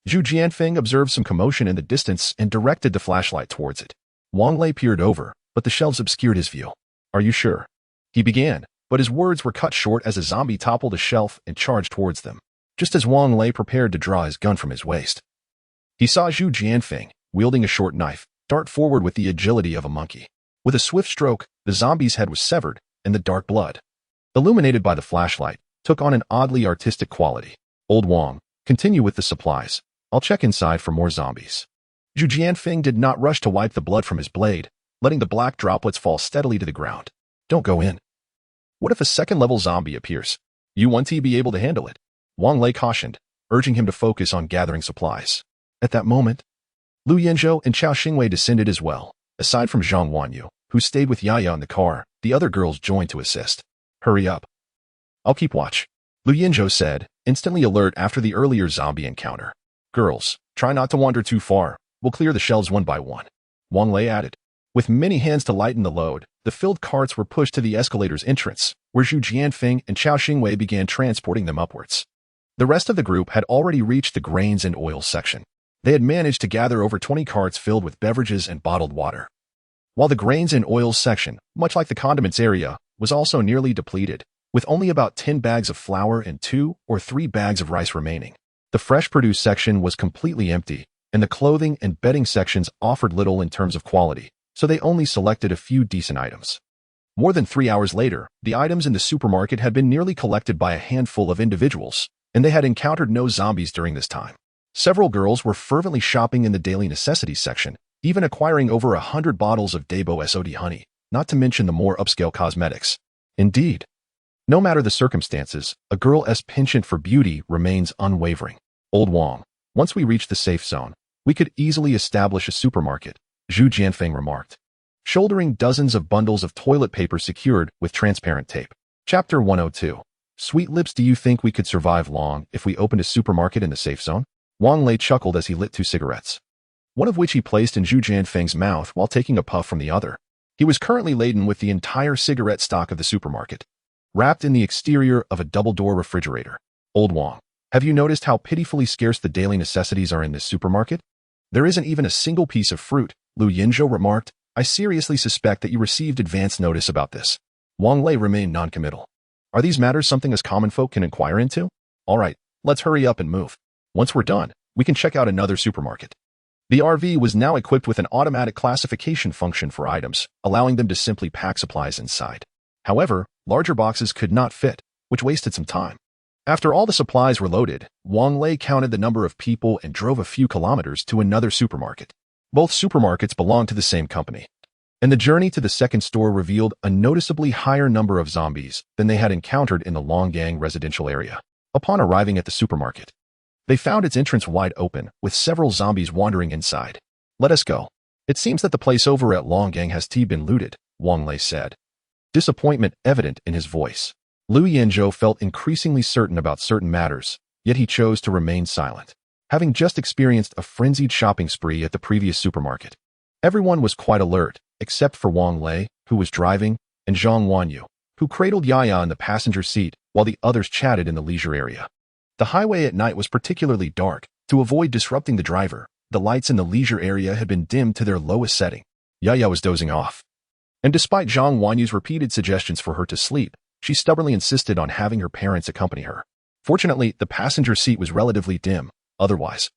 Zhu Jianfeng observed some commotion in the distance and directed the flashlight towards it. Wang Lei peered over, but the shelves obscured his view. Are you sure? He began, but his words were cut short as a zombie toppled a shelf and charged towards them, just as Wang Lei prepared to draw his gun from his waist. He saw Zhu Jianfeng, wielding a short knife, dart forward with the agility of a monkey. With a swift stroke, the zombie's head was severed, and the dark blood, illuminated by the flashlight, took on an oddly artistic quality. Old Wang, continue with the supplies. I'll check inside for more zombies. Zhu Jianfeng did not rush to wipe the blood from his blade, letting the black droplets fall steadily to the ground. Don't go in. What if a second-level zombie appears? You won't be able to handle it, Wang Lei cautioned, urging him to focus on gathering supplies. At that moment, Lu Yanzhou and Chao Xingwei descended as well. Aside from Zhang Wanyu, who stayed with Yaya in the car, the other girls joined to assist. Hurry up. I'll keep watch, Lu Yanzhou said, instantly alert after the earlier zombie encounter. Girls, try not to wander too far. We'll clear the shelves one by one. Wang Lei added. With many hands to lighten the load, the filled carts were pushed to the escalator's entrance, where Zhu Jianfeng and Chao Xingwei began transporting them upwards. The rest of the group had already reached the grains and oils section. They had managed to gather over 20 carts filled with beverages and bottled water. While the grains and oils section, much like the condiments area, was also nearly depleted, with only about 10 bags of flour and 2 or 3 bags of rice remaining. The fresh produce section was completely empty, and the clothing and bedding sections offered little in terms of quality, so they only selected a few decent items. More than 3 hours later, the items in the supermarket had been nearly collected by a handful of individuals, and they had encountered no zombies during this time. Several girls were fervently shopping in the daily necessities section, even acquiring over 100 bottles of Dabo SOD honey, not to mention the more upscale cosmetics. Indeed, no matter the circumstances, a girl's penchant for beauty remains unwavering. Old Wang, once we reach the safe zone, we could easily establish a supermarket, Zhu Jianfeng remarked, shouldering dozens of bundles of toilet paper secured with transparent tape. Chapter 102. Sweet lips, do you think we could survive long if we opened a supermarket in the safe zone? Wang Lei chuckled as he lit 2 cigarettes, one of which he placed in Zhu Jianfeng's mouth while taking a puff from the other. He was currently laden with the entire cigarette stock of the supermarket, wrapped in the exterior of a double-door refrigerator. Old Wang, have you noticed how pitifully scarce the daily necessities are in this supermarket? There isn't even a single piece of fruit, Lu Yinzhou remarked. I seriously suspect that you received advance notice about this. Wang Lei remained non-committal. Are these matters something us common folk can inquire into? All right, let's hurry up and move. Once we're done, we can check out another supermarket. The RV was now equipped with an automatic classification function for items, allowing them to simply pack supplies inside. However, larger boxes could not fit, which wasted some time. After all the supplies were loaded, Wang Lei counted the number of people and drove a few kilometers to another supermarket. Both supermarkets belonged to the same company, and the journey to the second store revealed a noticeably higher number of zombies than they had encountered in the Longgang residential area. Upon arriving at the supermarket, they found its entrance wide open, with several zombies wandering inside. Let us go. It seems that the place over at Longgang has been looted, Wang Lei said, disappointment evident in his voice. Lu Yinzhou felt increasingly certain about certain matters, yet he chose to remain silent, having just experienced a frenzied shopping spree at the previous supermarket. Everyone was quite alert, except for Wang Lei, who was driving, and Zhang Wanyu, who cradled Yaya in the passenger seat while the others chatted in the leisure area. The highway at night was particularly dark. To avoid disrupting the driver, the lights in the leisure area had been dimmed to their lowest setting. Yaya was dozing off, and despite Zhang Wanyu's repeated suggestions for her to sleep, she stubbornly insisted on having her parents accompany her. Fortunately, the passenger seat was relatively dim. Otherwise,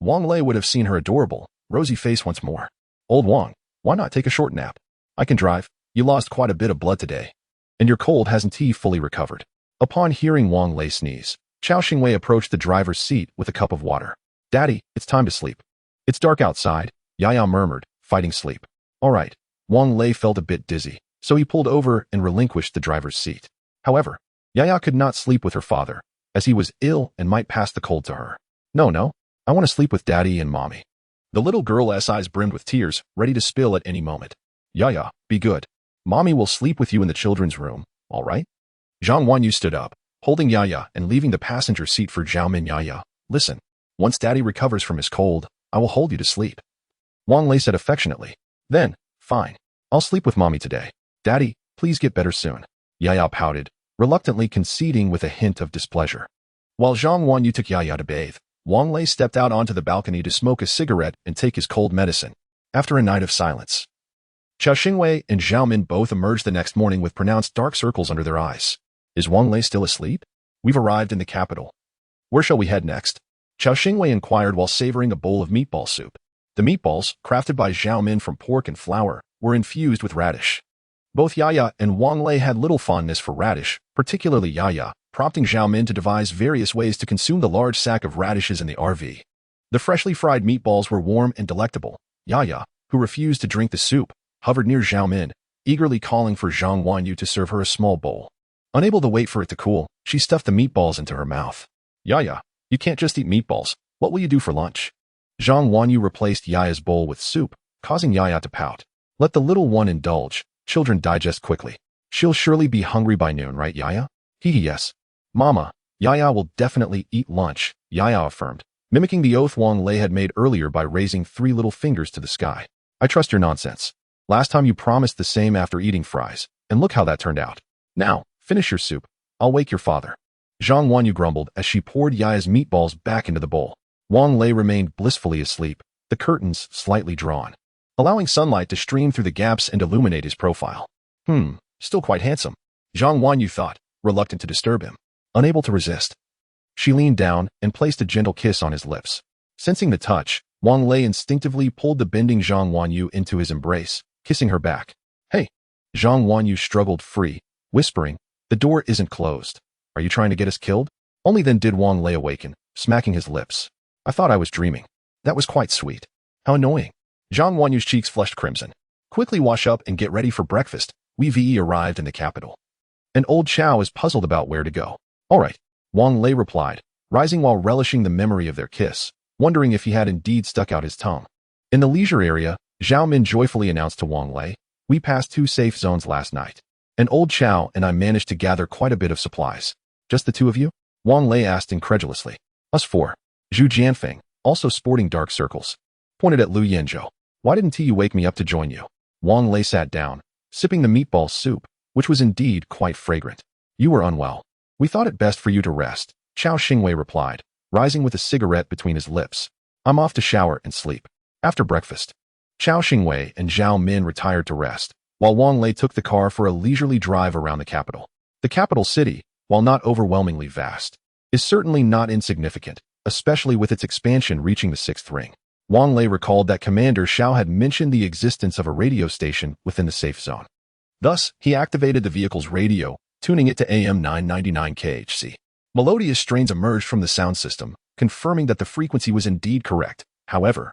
Wang Lei would have seen her adorable, rosy face once more. Old Wang, why not take a short nap? I can drive. You lost quite a bit of blood today, and your cold hasn't fully recovered. Upon hearing Wang Lei sneeze, Chao Xingwei approached the driver's seat with a cup of water. Daddy, it's time to sleep. It's dark outside, Yaya murmured, fighting sleep. All right. Wang Lei felt a bit dizzy, so he pulled over and relinquished the driver's seat. However, Yaya could not sleep with her father, as he was ill and might pass the cold to her. No, I want to sleep with Daddy and Mommy. The little girl's eyes brimmed with tears, ready to spill at any moment. Yaya, be good. Mommy will sleep with you in the children's room, all right? Zhang Wanyu stood up, holding Yaya and leaving the passenger seat for Zhao. Yaya, listen, once Daddy recovers from his cold, I will hold you to sleep. Wang Lei said affectionately. Then, fine. I'll sleep with Mommy today. Daddy, please get better soon. Yaya pouted, reluctantly conceding with a hint of displeasure. While Zhang Wanyu took Yaya to bathe, Wang Lei stepped out onto the balcony to smoke a cigarette and take his cold medicine. After a night of silence, Chao Xingwei and Zhao Min both emerged the next morning with pronounced dark circles under their eyes. Is Wang Lei still asleep? We've arrived in the capital. Where shall we head next? Chao Xingwei inquired while savoring a bowl of meatball soup. The meatballs, crafted by Zhao Min from pork and flour, were infused with radish. Both Yaya and Wang Lei had little fondness for radish, particularly Yaya, prompting Zhao Min to devise various ways to consume the large sack of radishes in the RV. The freshly fried meatballs were warm and delectable. Yaya, who refused to drink the soup, hovered near Zhao Min, eagerly calling for Zhang Wanyu to serve her a small bowl. Unable to wait for it to cool, she stuffed the meatballs into her mouth. Yaya, you can't just eat meatballs. What will you do for lunch? Zhang Wanyu replaced Yaya's bowl with soup, causing Yaya to pout. Let the little one indulge. Children digest quickly. She'll surely be hungry by noon, right, Yaya? Yes. Mama, Yaya will definitely eat lunch, Yaya affirmed, mimicking the oath Wang Lei had made earlier by raising 3 little fingers to the sky. I trust your nonsense. Last time you promised the same after eating fries, and look how that turned out. Now, finish your soup. I'll wake your father. Zhang Wanyu grumbled as she poured Yaya's meatballs back into the bowl. Wang Lei remained blissfully asleep, the curtains slightly drawn, allowing sunlight to stream through the gaps and illuminate his profile. Still quite handsome, Zhang Wanyu thought, reluctant to disturb him. Unable to resist, she leaned down and placed a gentle kiss on his lips. Sensing the touch, Wang Lei instinctively pulled the bending Zhang Wanyu into his embrace, kissing her back. Hey! Zhang Wanyu struggled free, whispering, the door isn't closed. Are you trying to get us killed? Only then did Wang Lei awaken, smacking his lips. I thought I was dreaming. That was quite sweet. How annoying. Zhang Wanyu's cheeks flushed crimson. Quickly wash up and get ready for breakfast. We arrived in the capital. And old Chow is puzzled about where to go. All right, Wang Lei replied, rising while relishing the memory of their kiss, wondering if he had indeed stuck out his tongue. In the leisure area, Zhao Min joyfully announced to Wang Lei, we passed 2 safe zones last night. And old Chow and I managed to gather quite a bit of supplies. Just the 2 of you? Wang Lei asked incredulously. Us 4. Zhu Jianfeng, also sporting dark circles, pointed at Lu Yanzhou. Why didn't you wake me up to join you? Wang Lei sat down, sipping the meatball soup, which was indeed quite fragrant. You were unwell. We thought it best for you to rest, Chao Xingwei replied, rising with a cigarette between his lips. I'm off to shower and sleep. After breakfast, Chao Xingwei and Zhao Min retired to rest, while Wang Lei took the car for a leisurely drive around the capital. The capital city, while not overwhelmingly vast, is certainly not insignificant, especially with its expansion reaching the 6th ring. Wang Lei recalled that Commander Xiao had mentioned the existence of a radio station within the safe zone. Thus, he activated the vehicle's radio, tuning it to AM 999 kHz. Melodious strains emerged from the sound system, confirming that the frequency was indeed correct. However,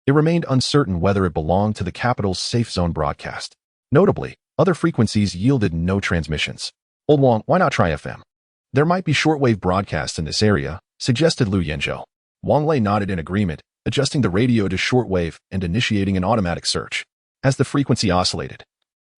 it remained uncertain whether it belonged to the capital's safe zone broadcast. Notably, other frequencies yielded no transmissions. Old Wang, why not try FM? There might be shortwave broadcasts in this area, suggested Lu Yanzhou. Wang Lei nodded in agreement, adjusting the radio to shortwave and initiating an automatic search. As the frequency oscillated,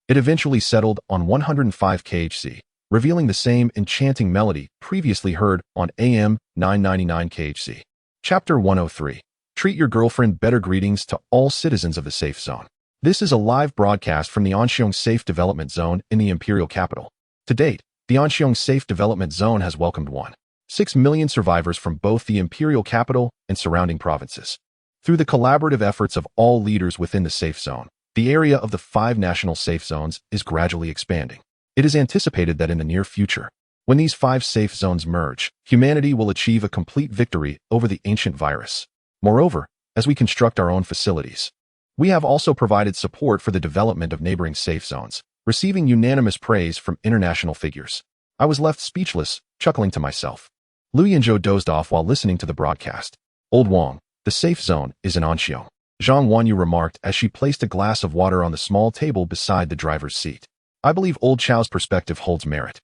it eventually settled on 105 kHz, revealing the same enchanting melody previously heard on AM 999 kHz. Chapter 103. Treat your girlfriend better. Greetings to all citizens of the safe zone. This is a live broadcast from the Anxiong Safe Development Zone in the Imperial Capital. To date, the Anxiong Safe Development Zone has welcomed 1.6 million survivors from both the Imperial Capital and surrounding provinces. Through the collaborative efforts of all leaders within the safe zone, the area of the 5 national safe zones is gradually expanding. It is anticipated that in the near future, when these 5 safe zones merge, humanity will achieve a complete victory over the ancient virus. Moreover, as we construct our own facilities, we have also provided support for the development of neighboring safe zones, receiving unanimous praise from international figures. I was left speechless, chuckling to myself. Lu Yanzhou dozed off while listening to the broadcast. Old Wang, the safe zone is in Anxiong, Zhang Wanyu remarked as she placed a glass of water on the small table beside the driver's seat. I believe Old Chow's perspective holds merit.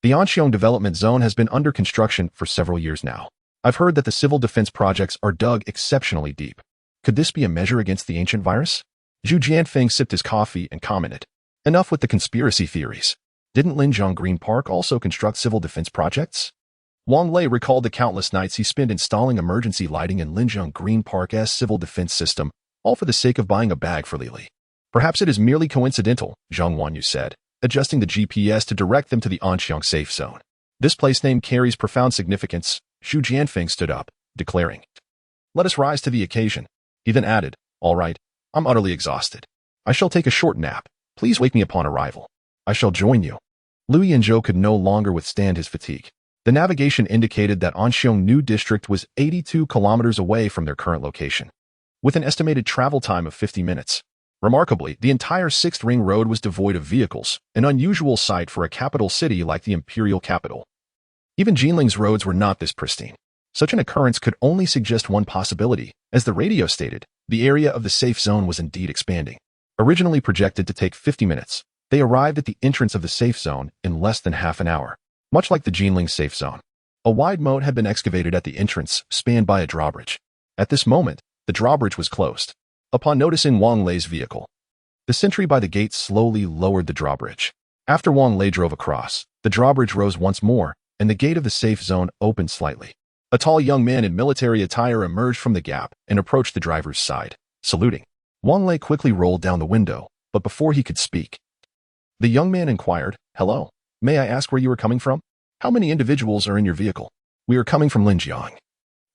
The Anxiong Development Zone has been under construction for several years now. I've heard that the civil defense projects are dug exceptionally deep. Could this be a measure against the ancient virus? Zhu Jianfeng sipped his coffee and commented. Enough with the conspiracy theories. Didn't Linjiang Green Park also construct civil defense projects? Wang Lei recalled the countless nights he spent installing emergency lighting in Linjiang Green Park's civil defense system, all for the sake of buying a bag for Lili. Perhaps it is merely coincidental, Zhang Wanyu said, adjusting the GPS to direct them to the Anxiong safe zone. This place name carries profound significance. Zhu Jianfeng stood up, declaring, let us rise to the occasion. He then added, all right, I'm utterly exhausted. I shall take a short nap. Please wake me upon arrival. I shall join you. Lu Yanzhou could no longer withstand his fatigue. The navigation indicated that Anxiong New District was 82 kilometers away from their current location, with an estimated travel time of 50 minutes. Remarkably, the entire 6th Ring Road was devoid of vehicles, an unusual sight for a capital city like the Imperial Capital. Even Jinling's roads were not this pristine. Such an occurrence could only suggest one possibility. As the radio stated, the area of the safe zone was indeed expanding. Originally projected to take 50 minutes, they arrived at the entrance of the safe zone in less than half an hour. Much like the Jinling safe zone, a wide moat had been excavated at the entrance, spanned by a drawbridge. At this moment, the drawbridge was closed. Upon noticing Wang Lei's vehicle, the sentry by the gate slowly lowered the drawbridge. After Wang Lei drove across, the drawbridge rose once more, and the gate of the safe zone opened slightly. A tall young man in military attire emerged from the gap and approached the driver's side, saluting. Wang Lei quickly rolled down the window, but before he could speak, the young man inquired, "Hello, may I ask where you are coming from? How many individuals are in your vehicle?" "We are coming from Linjiang.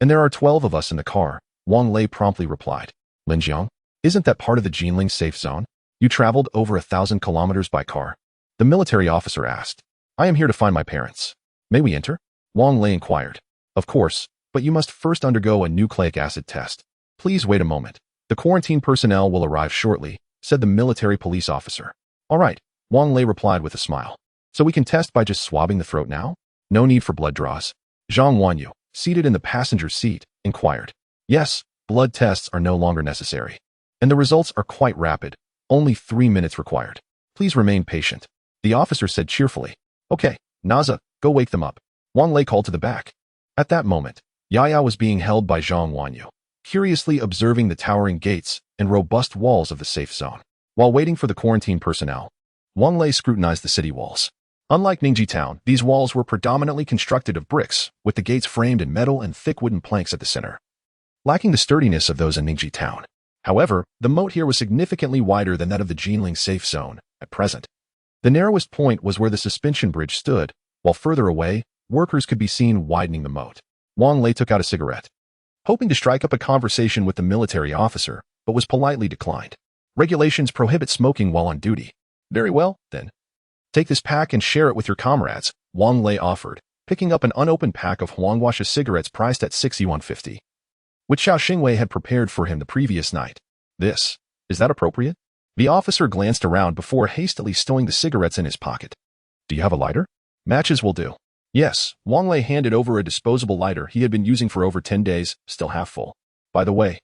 And there are 12 of us in the car," Wang Lei promptly replied. "Linjiang? Isn't that part of the Jinling safe zone? You traveled over 1,000 kilometers by car?" The military officer asked. "I am here to find my parents. May we enter?" Wang Lei inquired. "Of course, but you must first undergo a nucleic acid test. Please wait a moment. The quarantine personnel will arrive shortly," said the military police officer. "All right," Wang Lei replied with a smile. "So we can test by just swabbing the throat now? No need for blood draws." Zhang Wanyu, seated in the passenger seat, inquired. "Yes, blood tests are no longer necessary. And the results are quite rapid. Only 3 minutes required. Please remain patient," the officer said cheerfully. "Okay, Naza, go wake them up," Wang Lei called to the back. At that moment, Yaya was being held by Zhang Wanyu, curiously observing the towering gates and robust walls of the safe zone. While waiting for the quarantine personnel, Wang Lei scrutinized the city walls. Unlike Ningji Town, these walls were predominantly constructed of bricks, with the gates framed in metal and thick wooden planks at the center, lacking the sturdiness of those in Ningji Town. However, the moat here was significantly wider than that of the Jinling safe zone at present. The narrowest point was where the suspension bridge stood, while further away, workers could be seen widening the moat. Wang Lei took out a cigarette, hoping to strike up a conversation with the military officer, but was politely declined. "Regulations prohibit smoking while on duty." "Very well, then. Take this pack and share it with your comrades," Wang Lei offered, picking up an unopened pack of Huanguasha cigarettes priced at 6 yuan 50, which Xiao Xingwei had prepared for him the previous night. Is that appropriate?" The officer glanced around before hastily stowing the cigarettes in his pocket. "Do you have a lighter?" "Matches will do." "Yes," Wang Lei handed over a disposable lighter he had been using for over 10 days, still half full. "By the way,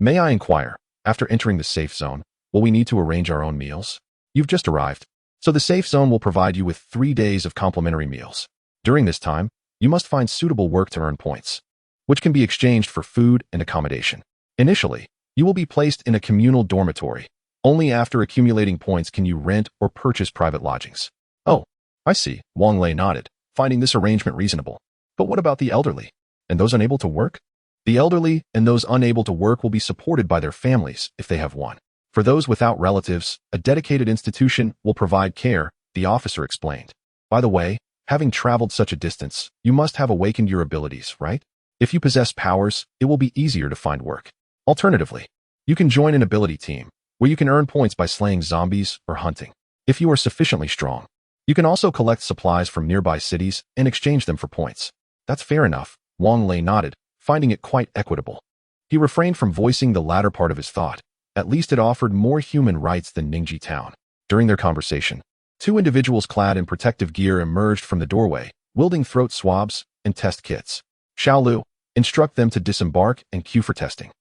may I inquire, after entering the safe zone, will we need to arrange our own meals? You've just arrived, so the safe zone will provide you with 3 days of complimentary meals. During this time, you must find suitable work to earn points, which can be exchanged for food and accommodation. Initially, you will be placed in a communal dormitory. Only after accumulating points can you rent or purchase private lodgings." "Oh, I see," Wang Lei nodded, finding this arrangement reasonable. "But what about the elderly? And those unable to work?" "The elderly and those unable to work will be supported by their families if they have one. For those without relatives, a dedicated institution will provide care," the officer explained. "By the way, having traveled such a distance, you must have awakened your abilities, right? If you possess powers, it will be easier to find work. Alternatively, you can join an ability team, where you can earn points by slaying zombies or hunting. If you are sufficiently strong, you can also collect supplies from nearby cities and exchange them for points." "That's fair enough," Wang Lei nodded, finding it quite equitable. He refrained from voicing the latter part of his thought. At least it offered more human rights than Ningji Town. During their conversation, 2 individuals clad in protective gear emerged from the doorway, wielding throat swabs and test kits. "Xiao Lu, instruct them to disembark and queue for testing."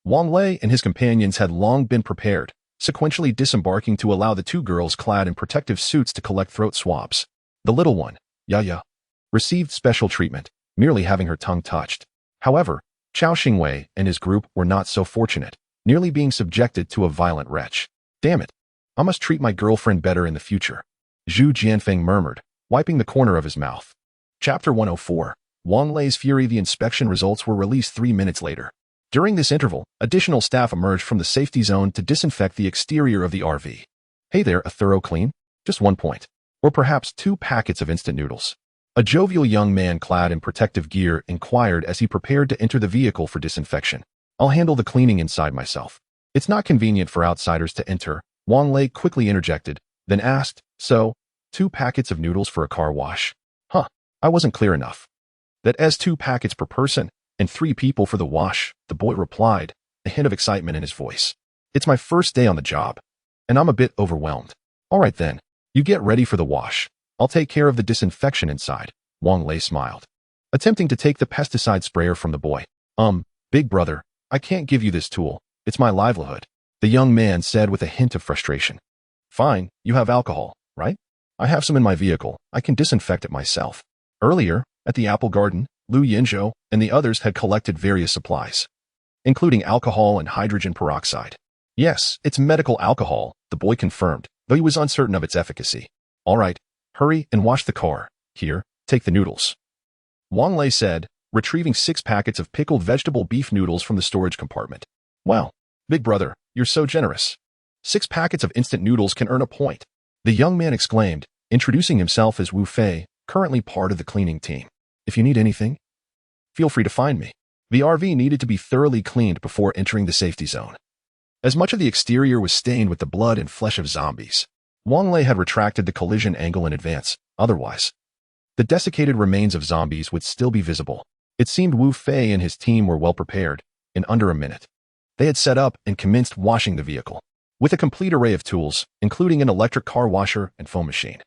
Wang Lei and his companions had long been prepared, sequentially disembarking to allow the 2 girls clad in protective suits to collect throat swabs. The little one, Yaya, received special treatment, merely having her tongue touched. However, Xiao Xingwei and his group were not so fortunate, nearly being subjected to a violent wretch. "Damn it, I must treat my girlfriend better in the future," Zhu Jianfeng murmured, wiping the corner of his mouth. Chapter 104. Wang Lei's Fury. The inspection results were released 3 minutes later. During this interval, additional staff emerged from the safety zone to disinfect the exterior of the RV. "Hey there, a thorough clean? Just 1 point. Or perhaps 2 packets of instant noodles?" A jovial young man clad in protective gear inquired as he prepared to enter the vehicle for disinfection. "I'll handle the cleaning inside myself. It's not convenient for outsiders to enter," Wang Lei quickly interjected, then asked, "So, 2 packets of noodles for a car wash? Huh, I wasn't clear enough." "That is 2 packets per person, and 3 people for the wash," the boy replied, a hint of excitement in his voice. "It's my first day on the job, and I'm a bit overwhelmed." "All right then, you get ready for the wash. I'll take care of the disinfection inside," Wang Lei smiled, attempting to take the pesticide sprayer from the boy. Big brother, I can't give you this tool. It's my livelihood," the young man said with a hint of frustration. "Fine, you have alcohol, right? I have some in my vehicle. I can disinfect it myself." Earlier, at the apple garden, Lu Yinzhou and the others had collected various supplies, including alcohol and hydrogen peroxide. "Yes, it's medical alcohol," the boy confirmed, though he was uncertain of its efficacy. "All right, hurry and wash the car. Here, take the noodles," Wang Lei said, retrieving 6 packets of pickled vegetable beef noodles from the storage compartment. Wow, big brother, you're so generous. 6 packets of instant noodles can earn a point. The young man exclaimed, introducing himself as Wu Fei, currently part of the cleaning team. If you need anything, feel free to find me. The RV needed to be thoroughly cleaned before entering the safety zone, as much of the exterior was stained with the blood and flesh of zombies. Wang Lei had retracted the collision angle in advance, otherwise, the desiccated remains of zombies would still be visible. It seemed Wu Fei and his team were well prepared. In under a minute, they had set up and commenced washing the vehicle, with a complete array of tools, including an electric car washer and foam machine.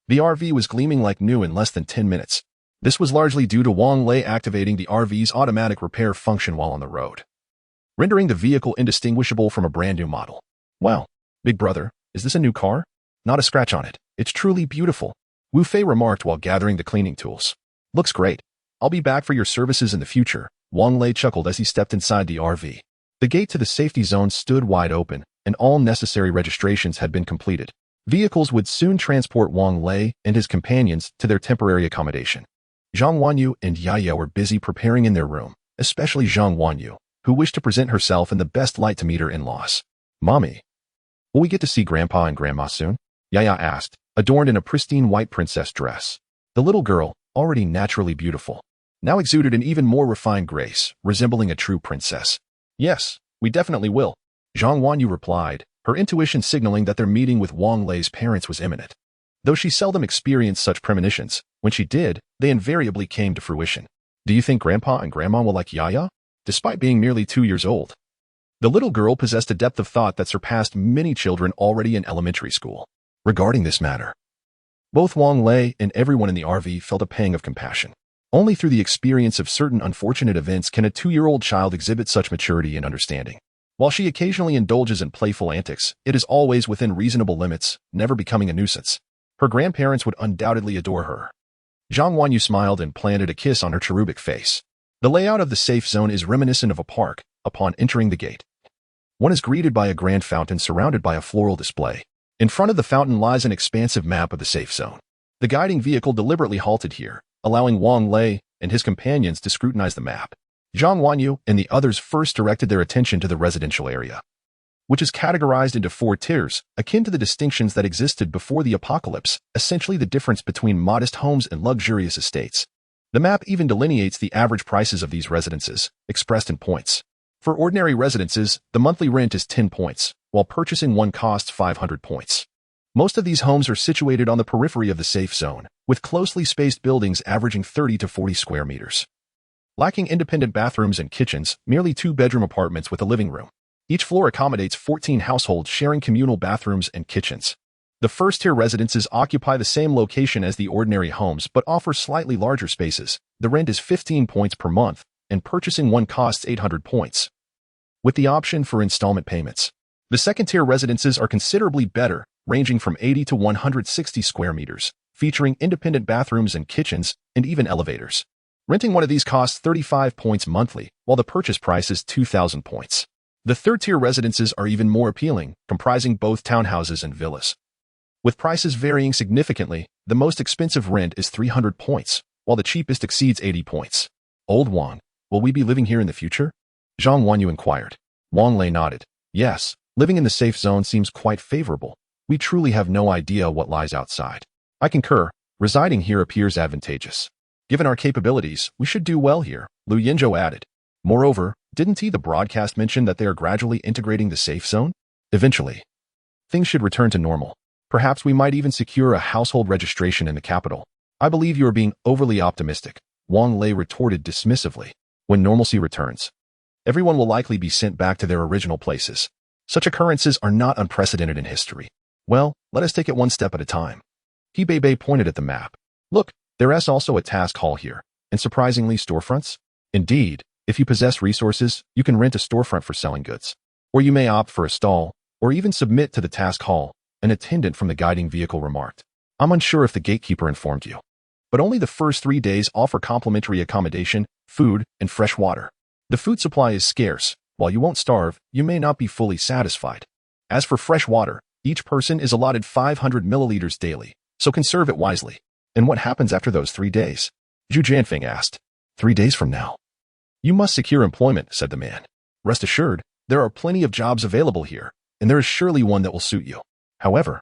The RV was gleaming like new in less than 10 minutes. This was largely due to Wang Lei activating the RV's automatic repair function while on the road, rendering the vehicle indistinguishable from a brand new model. Wow, big brother, is this a new car? Not a scratch on it. It's truly beautiful, Wu Fei remarked while gathering the cleaning tools. Looks great. I'll be back for your services in the future, Wang Lei chuckled as he stepped inside the RV. The gate to the safety zone stood wide open, and all necessary registrations had been completed. Vehicles would soon transport Wang Lei and his companions to their temporary accommodation. Zhang Wanyu and Yaya were busy preparing in their room, especially Zhang Wanyu, who wished to present herself in the best light to meet her in-laws. Mommy, will we get to see Grandpa and Grandma soon? Yaya asked, adorned in a pristine white princess dress. The little girl, already naturally beautiful, now exuded an even more refined grace, resembling a true princess. Yes, we definitely will, Zhang Wanyu replied, her intuition signaling that their meeting with Wang Lei's parents was imminent. Though she seldom experienced such premonitions, when she did, they invariably came to fruition. Do you think Grandpa and Grandma will like Yaya? Despite being merely 2 years old, the little girl possessed a depth of thought that surpassed many children already in elementary school. Regarding this matter, both Wang Lei and everyone in the RV felt a pang of compassion. Only through the experience of certain unfortunate events can a 2-year-old child exhibit such maturity and understanding. While she occasionally indulges in playful antics, it is always within reasonable limits, never becoming a nuisance. Her grandparents would undoubtedly adore her. Zhang Wanyu smiled and planted a kiss on her cherubic face. The layout of the safe zone is reminiscent of a park. Upon entering the gate, one is greeted by a grand fountain surrounded by a floral display. In front of the fountain lies an expansive map of the safe zone. The guiding vehicle deliberately halted here, allowing Wang Lei and his companions to scrutinize the map. Zhang Wanyu and the others first directed their attention to the residential area, which is categorized into 4 tiers, akin to the distinctions that existed before the apocalypse, essentially the difference between modest homes and luxurious estates. The map even delineates the average prices of these residences, expressed in points. For ordinary residences, the monthly rent is 10 points, while purchasing one costs 500 points. Most of these homes are situated on the periphery of the safe zone, with closely spaced buildings averaging 30 to 40 square meters. Lacking independent bathrooms and kitchens, merely 2-bedroom apartments with a living room. Each floor accommodates 14 households sharing communal bathrooms and kitchens. The first-tier residences occupy the same location as the ordinary homes but offer slightly larger spaces. The rent is 15 points per month, and purchasing one costs 800 points, with the option for installment payments. The second-tier residences are considerably better, ranging from 80 to 160 square meters, featuring independent bathrooms and kitchens, and even elevators. Renting one of these costs 35 points monthly, while the purchase price is 2,000 points. The third-tier residences are even more appealing, comprising both townhouses and villas. With prices varying significantly, the most expensive rent is 300 points, while the cheapest exceeds 80 points. Old Wang, will we be living here in the future? Zhang Wanyu inquired. Wang Lei nodded. Yes, living in the safe zone seems quite favorable. We truly have no idea what lies outside. I concur. Residing here appears advantageous. Given our capabilities, we should do well here, Lu Yinzhou added. Moreover, didn't the broadcast mention that they are gradually integrating the safe zone? Eventually, things should return to normal. Perhaps we might even secure a household registration in the capital. I believe you are being overly optimistic, Wang Lei retorted dismissively. When normalcy returns, everyone will likely be sent back to their original places. Such occurrences are not unprecedented in history. Well, let us take it one step at a time. He Bei pointed at the map. Look, there is also a task hall here, and surprisingly storefronts. Indeed, if you possess resources, you can rent a storefront for selling goods. Or you may opt for a stall, or even submit to the task hall, an attendant from the guiding vehicle remarked. I'm unsure if the gatekeeper informed you, but only the first 3 days offer complimentary accommodation, food, and fresh water. The food supply is scarce. While you won't starve, you may not be fully satisfied. As for fresh water, each person is allotted 500 milliliters daily, so conserve it wisely. And what happens after those 3 days? Zhu Jianfeng asked. 3 days from now. You must secure employment, said the man. Rest assured, there are plenty of jobs available here, and there is surely one that will suit you. However,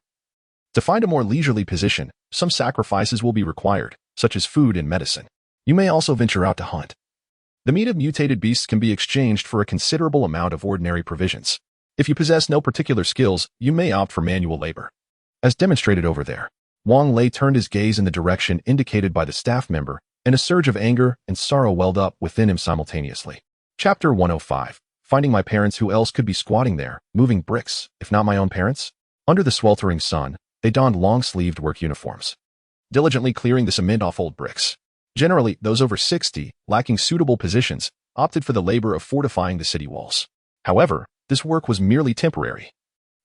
to find a more leisurely position, some sacrifices will be required, such as food and medicine. You may also venture out to hunt. The meat of mutated beasts can be exchanged for a considerable amount of ordinary provisions. If you possess no particular skills, you may opt for manual labor. As demonstrated over there, Wang Lei turned his gaze in the direction indicated by the staff member, and a surge of anger and sorrow welled up within him simultaneously. Chapter 105. Finding my parents. Who else could be squatting there, moving bricks, if not my own parents? Under the sweltering sun, they donned long-sleeved work uniforms, diligently clearing the cement off old bricks. Generally, those over 60, lacking suitable positions, opted for the labor of fortifying the city walls. However, this work was merely temporary,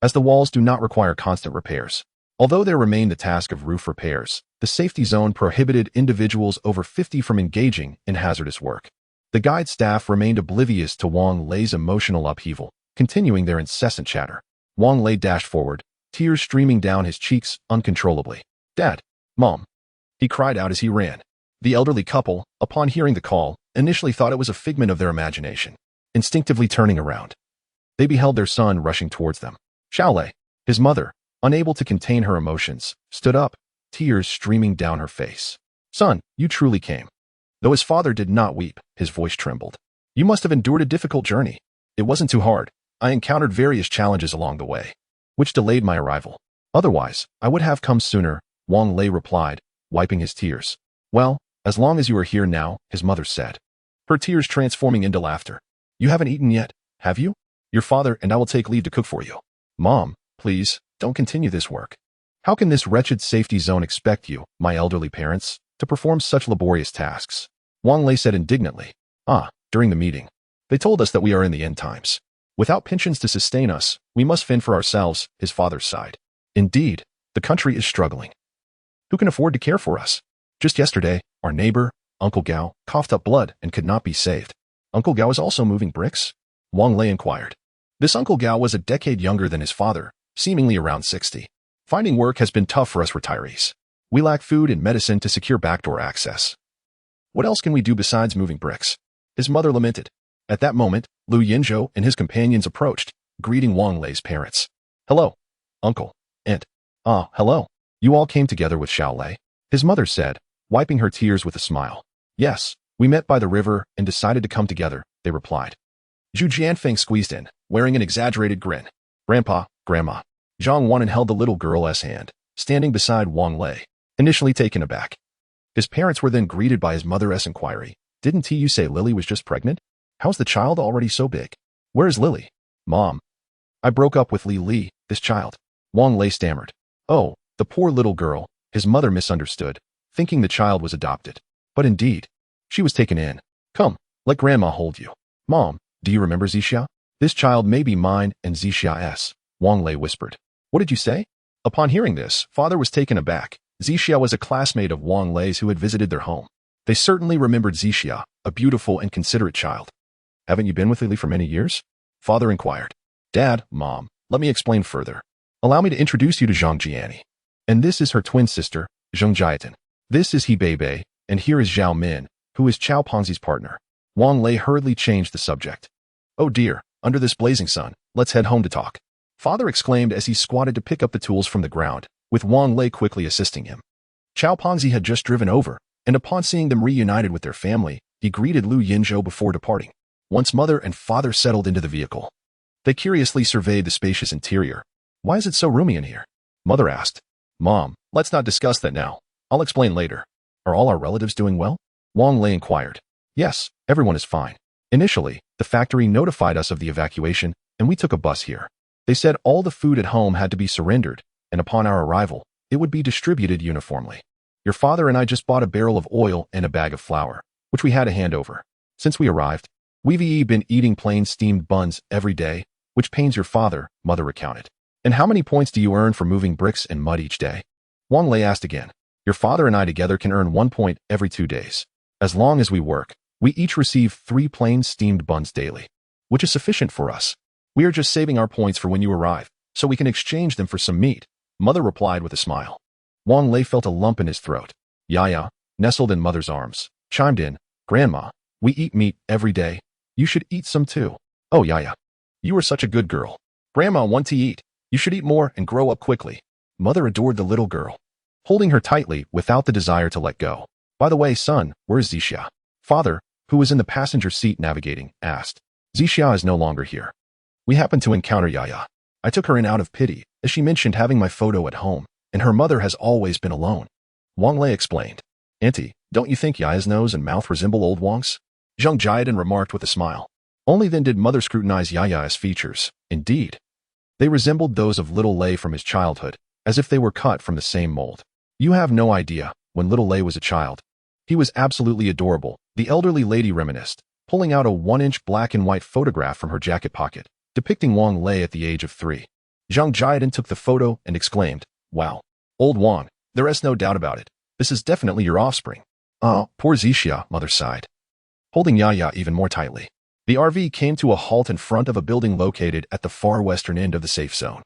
as the walls do not require constant repairs. Although there remained the task of roof repairs, the safety zone prohibited individuals over 50 from engaging in hazardous work. The guide staff remained oblivious to Wang Lei's emotional upheaval, continuing their incessant chatter. Wang Lei dashed forward, tears streaming down his cheeks uncontrollably. "Dad! Mom!" he cried out as he ran. The elderly couple, upon hearing the call, initially thought it was a figment of their imagination. Instinctively turning around, they beheld their son rushing towards them. Xiao Lei, his mother, unable to contain her emotions, stood up, tears streaming down her face. "Son, you truly came." Though his father did not weep, his voice trembled. "You must have endured a difficult journey." "It wasn't too hard. I encountered various challenges along the way, which delayed my arrival. Otherwise, I would have come sooner," Wang Lei replied, wiping his tears. "Well, as long as you are here now," his mother said, her tears transforming into laughter. "You haven't eaten yet, have you? Your father and I will take leave to cook for you." "Mom, please, don't continue this work. How can this wretched safety zone expect you, my elderly parents, to perform such laborious tasks?" Wang Lei said indignantly. During the meeting, they told us that we are in the end times. Without pensions to sustain us, we must fend for ourselves, his father sighed. "Indeed, the country is struggling. Who can afford to care for us? Just yesterday, our neighbor, Uncle Gao, coughed up blood and could not be saved." "Uncle Gao is also moving bricks?" Wang Lei inquired. This Uncle Gao was a decade younger than his father, seemingly around 60. "Finding work has been tough for us retirees. We lack food and medicine to secure backdoor access. What else can we do besides moving bricks?" his mother lamented. At that moment, Lu Yinzhou and his companions approached, greeting Wang Lei's parents. "Hello, uncle, aunt." Hello. You all came together with Xiao Lei?" his mother said, wiping her tears with a smile. "Yes, we met by the river and decided to come together," they replied. Zhu Jianfeng squeezed in, wearing an exaggerated grin. "Grandpa, Grandma." Zhang Wan held the little girl's hand, standing beside Wang Lei, initially taken aback. His parents were then greeted by his mother's inquiry. "Didn't you say Lily was just pregnant? How's the child already so big? Where is Lily?" "Mom, I broke up with Li, this child." Wang Lei stammered. "Oh, the poor little girl," his mother misunderstood, thinking the child was adopted. But indeed, she was taken in. "Come, let Grandma hold you." "Mom, do you remember Zixia? This child may be mine and Zixia's," Wang Lei whispered. "What did you say?" Upon hearing this, father was taken aback. Zixia was a classmate of Wang Lei's who had visited their home. They certainly remembered Zixia, a beautiful and considerate child. "Haven't you been with Lily for many years?" father inquired. "Dad, Mom, let me explain further. Allow me to introduce you to Zhang Jiani. And this is her twin sister, Zheng Jiatan. This is He Beibei, and here is Zhao Min, who is Chao Pengzi's partner." Wang Lei hurriedly changed the subject. "Oh dear, under this blazing sun, let's head home to talk," father exclaimed as he squatted to pick up the tools from the ground, with Wang Lei quickly assisting him. Chao Pengzi had just driven over, and upon seeing them reunited with their family, he greeted Lu Yinzhou before departing. Once mother and father settled into the vehicle, they curiously surveyed the spacious interior. "Why is it so roomy in here?" mother asked. "Mom, let's not discuss that now. I'll explain later." "Are all our relatives doing well?" Wang Lei inquired. "Yes, everyone is fine. Initially, the factory notified us of the evacuation, and we took a bus here. They said all the food at home had to be surrendered, and upon our arrival, it would be distributed uniformly. Your father and I just bought a barrel of oil and a bag of flour, which we had to hand over. Since we arrived, we've been eating plain steamed buns every day, which pains your father," mother recounted. "And how many points do you earn for moving bricks and mud each day?" Wang Lei asked again. "Your father and I together can earn 1 point every 2 days. As long as we work, we each receive 3 plain steamed buns daily, which is sufficient for us. We are just saving our points for when you arrive, so we can exchange them for some meat," mother replied with a smile. Wang Lei felt a lump in his throat. Yaya, nestled in mother's arms, chimed in, Grandma, we eat meat every day. You should eat some too. Oh, Yaya. You are such a good girl. Grandma wants to eat. You should eat more and grow up quickly. Mother adored the little girl, holding her tightly without the desire to let go. By the way, son, where's Zixia? Father, who was in the passenger seat navigating, asked. Zixia is no longer here. We happened to encounter Yaya. I took her in out of pity, as she mentioned having my photo at home, and her mother has always been alone. Wang Lei explained. Auntie, don't you think Yaya's nose and mouth resemble old Wang's? Zhang Jiadan remarked with a smile. Only then did mother scrutinize Yaya's features. Indeed, they resembled those of little Lei from his childhood, as if they were cut from the same mold. You have no idea, when little Lei was a child. He was absolutely adorable, the elderly lady reminisced, pulling out a 1-inch black and white photograph from her jacket pocket, depicting Wang Lei at the age of 3. Zhang Jiadan took the photo and exclaimed, Wow, old Wang, there is no doubt about it. This is definitely your offspring. Oh, poor Zixia, mother sighed, holding Yaya even more tightly. The RV came to a halt in front of a building located at the far western end of the safe zone.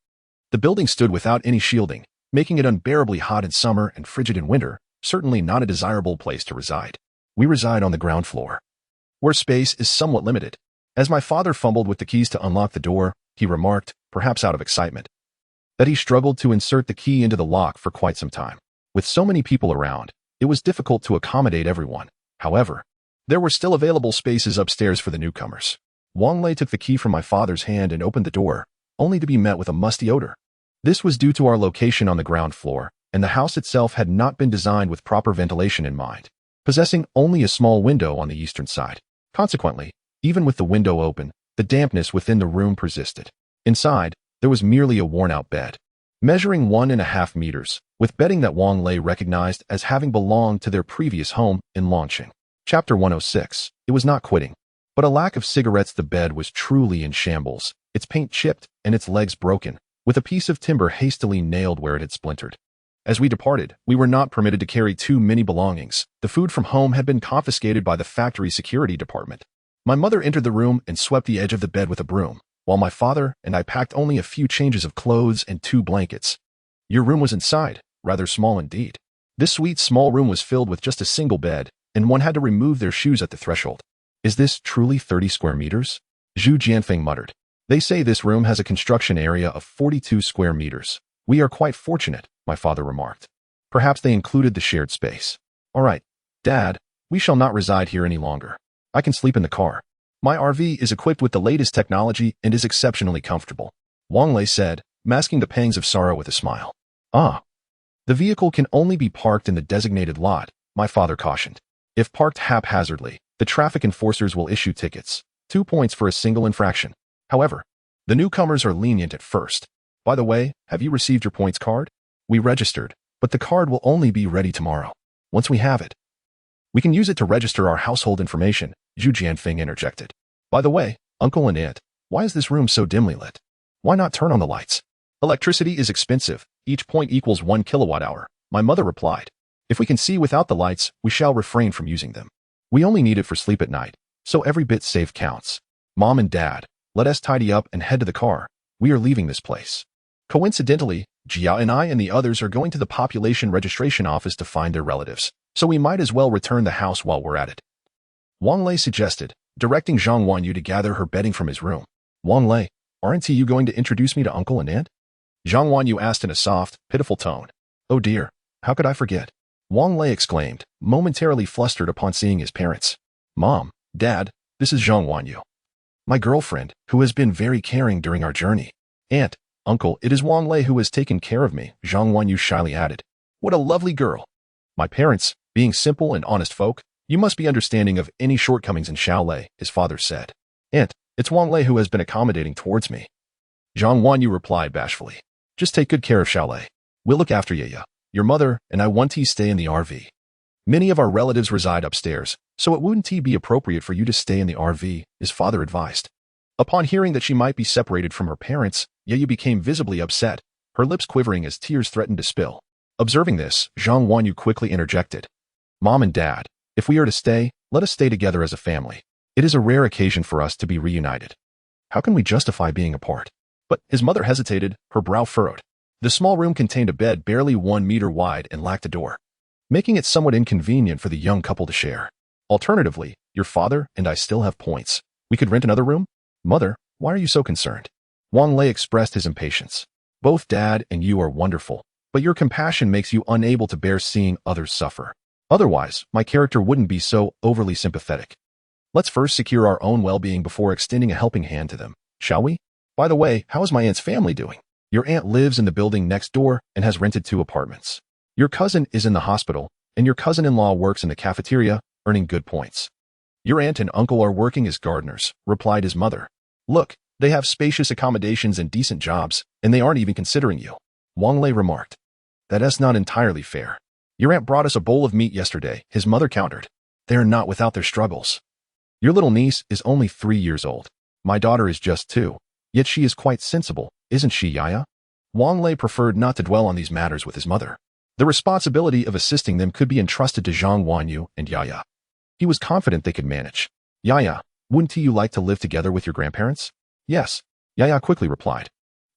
The building stood without any shielding, making it unbearably hot in summer and frigid in winter, certainly not a desirable place to reside. We reside on the ground floor, where space is somewhat limited. As my father fumbled with the keys to unlock the door, he remarked, perhaps out of excitement, that he struggled to insert the key into the lock for quite some time. With so many people around, it was difficult to accommodate everyone. However, there were still available spaces upstairs for the newcomers. Wang Lei took the key from my father's hand and opened the door, only to be met with a musty odor. This was due to our location on the ground floor, and the house itself had not been designed with proper ventilation in mind, possessing only a small window on the eastern side. Consequently, even with the window open, the dampness within the room persisted. Inside, there was merely a worn-out bed, measuring 1.5 meters, with bedding that Wang Lei recognized as having belonged to their previous home in Longqing. Chapter 106. It was not quitting, but a lack of cigarettes. The bed was truly in shambles, its paint chipped and its legs broken, with a piece of timber hastily nailed where it had splintered. As we departed, we were not permitted to carry too many belongings. The food from home had been confiscated by the factory security department. My mother entered the room and swept the edge of the bed with a broom, while my father and I packed only a few changes of clothes and 2 blankets. Your room was inside, rather small indeed. This sweet small room was filled with just a single bed, and one had to remove their shoes at the threshold. Is this truly 30 square meters? Zhu Jianfeng muttered. They say this room has a construction area of 42 square meters. We are quite fortunate, my father remarked. Perhaps they included the shared space. All right, Dad, we shall not reside here any longer. I can sleep in the car. My RV is equipped with the latest technology and is exceptionally comfortable, Wang Lei said, masking the pangs of sorrow with a smile. Ah. The vehicle can only be parked in the designated lot, my father cautioned. If parked haphazardly, the traffic enforcers will issue tickets, 2 points for a single infraction. However, the newcomers are lenient at first. By the way, have you received your points card? We registered, but the card will only be ready tomorrow. Once we have it, we can use it to register our household information, Zhu Jianfeng interjected. By the way, Uncle and Aunt, why is this room so dimly lit? Why not turn on the lights? Electricity is expensive. Each point equals 1 kilowatt-hour, my mother replied. If we can see without the lights, we shall refrain from using them. We only need it for sleep at night, so every bit saved counts. Mom and Dad, let us tidy up and head to the car. We are leaving this place. Coincidentally, Jia and I and the others are going to the population registration office to find their relatives, so we might as well return the house while we're at it. Wang Lei suggested, directing Zhang Wanyu to gather her bedding from his room. Wang Lei, aren't you going to introduce me to Uncle and Aunt? Zhang Wanyu asked in a soft, pitiful tone. Oh dear, how could I forget? Wang Lei exclaimed, momentarily flustered upon seeing his parents. Mom, Dad, this is Zhang Wanyu, my girlfriend, who has been very caring during our journey. Aunt, Uncle, it is Wang Lei who has taken care of me, Zhang Wanyu shyly added. What a lovely girl. My parents, being simple and honest folk, you must be understanding of any shortcomings in Shaolei, his father said. Aunt, it's Wang Lei who has been accommodating towards me. Zhang Wanyu replied bashfully. Just take good care of Shaolei. We'll look after Yaya, your mother, and I want to stay in the RV. Many of our relatives reside upstairs, so it wouldn't be appropriate for you to stay in the RV, his father advised. Upon hearing that she might be separated from her parents, Yaya became visibly upset, her lips quivering as tears threatened to spill. Observing this, Zhang Wanyu quickly interjected. Mom and Dad, if we are to stay, let us stay together as a family. It is a rare occasion for us to be reunited. How can we justify being apart? But his mother hesitated, her brow furrowed. The small room contained a bed barely 1 meter wide and lacked a door, making it somewhat inconvenient for the young couple to share. Alternatively, your father and I still have points. We could rent another room? Mother, why are you so concerned? Wang Lei expressed his impatience. Both Dad and you are wonderful, but your compassion makes you unable to bear seeing others suffer. Otherwise, my character wouldn't be so overly sympathetic. Let's first secure our own well-being before extending a helping hand to them, shall we? By the way, how is my aunt's family doing? Your aunt lives in the building next door and has rented 2 apartments. Your cousin is in the hospital, and your cousin-in-law works in the cafeteria, earning good points. Your aunt and uncle are working as gardeners, replied his mother. Look, they have spacious accommodations and decent jobs, and they aren't even considering you. Wang Lei remarked. That's not entirely fair. Your aunt brought us a bowl of meat yesterday, his mother countered. They are not without their struggles. Your little niece is only 3 years old. My daughter is just 2, yet she is quite sensible, isn't she, Yaya? Wang Lei preferred not to dwell on these matters with his mother. The responsibility of assisting them could be entrusted to Zhang Wanyu and Yaya. He was confident they could manage. Yaya, wouldn't you like to live together with your grandparents? Yes, Yaya quickly replied,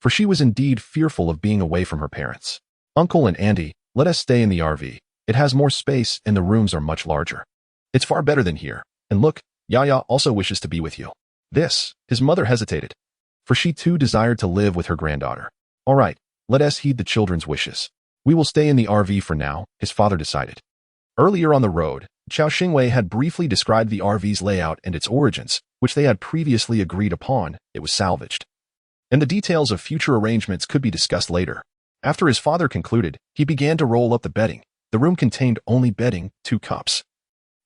for she was indeed fearful of being away from her parents. Uncle and Auntie, let us stay in the RV. It has more space and the rooms are much larger. It's far better than here. And look, Yaya also wishes to be with you. His mother hesitated, for she too desired to live with her granddaughter. All right, let us heed the children's wishes. We will stay in the RV for now, his father decided. Earlier on the road, Qiao Xingwei had briefly described the RV's layout and its origins, which they had previously agreed upon. It was salvaged. And the details of future arrangements could be discussed later. After his father concluded, he began to roll up the bedding. The room contained only bedding, 2 cups,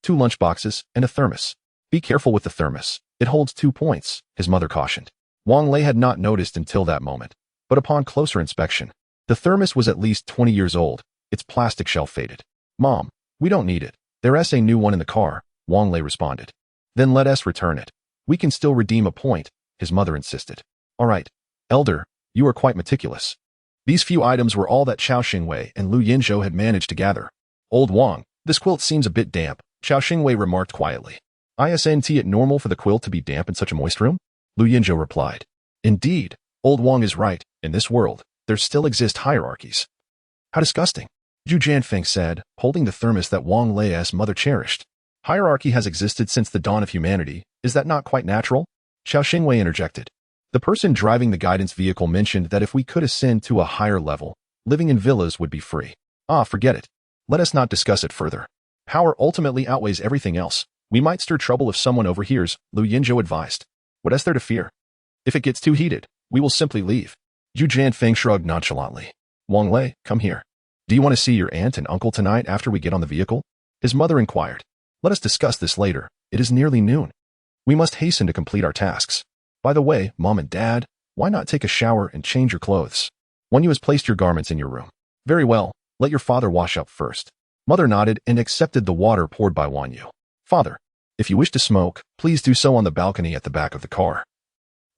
2 lunchboxes, and a thermos. Be careful with the thermos. It holds 2 points, his mother cautioned. Wang Lei had not noticed until that moment, but upon closer inspection, the thermos was at least 20 years old, its plastic shell faded. Mom, we don't need it. There's a new one in the car, Wang Lei responded. Then let us return it. We can still redeem a point, his mother insisted. All right, elder, you are quite meticulous. These few items were all that Qiao Xingwei and Lu Yinzhou had managed to gather. Old Wang, this quilt seems a bit damp, Qiao Xingwei remarked quietly. Isn't it normal for the quilt to be damp in such a moist room? Lu Yinzhou replied. Indeed, old Wang is right. In this world, there still exist hierarchies. How disgusting, Zhu Jianfeng said, holding the thermos that Wang Lei's mother cherished. Hierarchy has existed since the dawn of humanity. Is that not quite natural? Qiao Xingwei interjected. The person driving the guidance vehicle mentioned that if we could ascend to a higher level, living in villas would be free. Forget it. Let us not discuss it further. Power ultimately outweighs everything else. We might stir trouble if someone overhears, Lu Yinzhou advised. What is there to fear? If it gets too heated, we will simply leave. Zhu Jianfeng shrugged nonchalantly. Wang Lei, come here. Do you want to see your aunt and uncle tonight after we get on the vehicle? His mother inquired. Let us discuss this later. It is nearly noon. We must hasten to complete our tasks. By the way, Mom and Dad, why not take a shower and change your clothes? Wanyu has placed your garments in your room. Very well, let your father wash up first. Mother nodded and accepted the water poured by Wanyu. Father, if you wish to smoke, please do so on the balcony at the back of the car.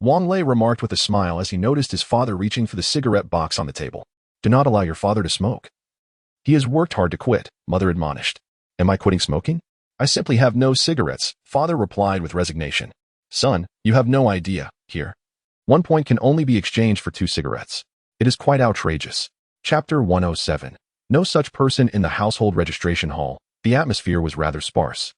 Wang Lei remarked with a smile as he noticed his father reaching for the cigarette box on the table. Do not allow your father to smoke. He has worked hard to quit, Mother admonished. Am I quitting smoking? I simply have no cigarettes, Father replied with resignation. Son, you have no idea. Here. 1 point can only be exchanged for 2 cigarettes. It is quite outrageous. Chapter 107. No such person in the household registration hall. The atmosphere was rather sparse,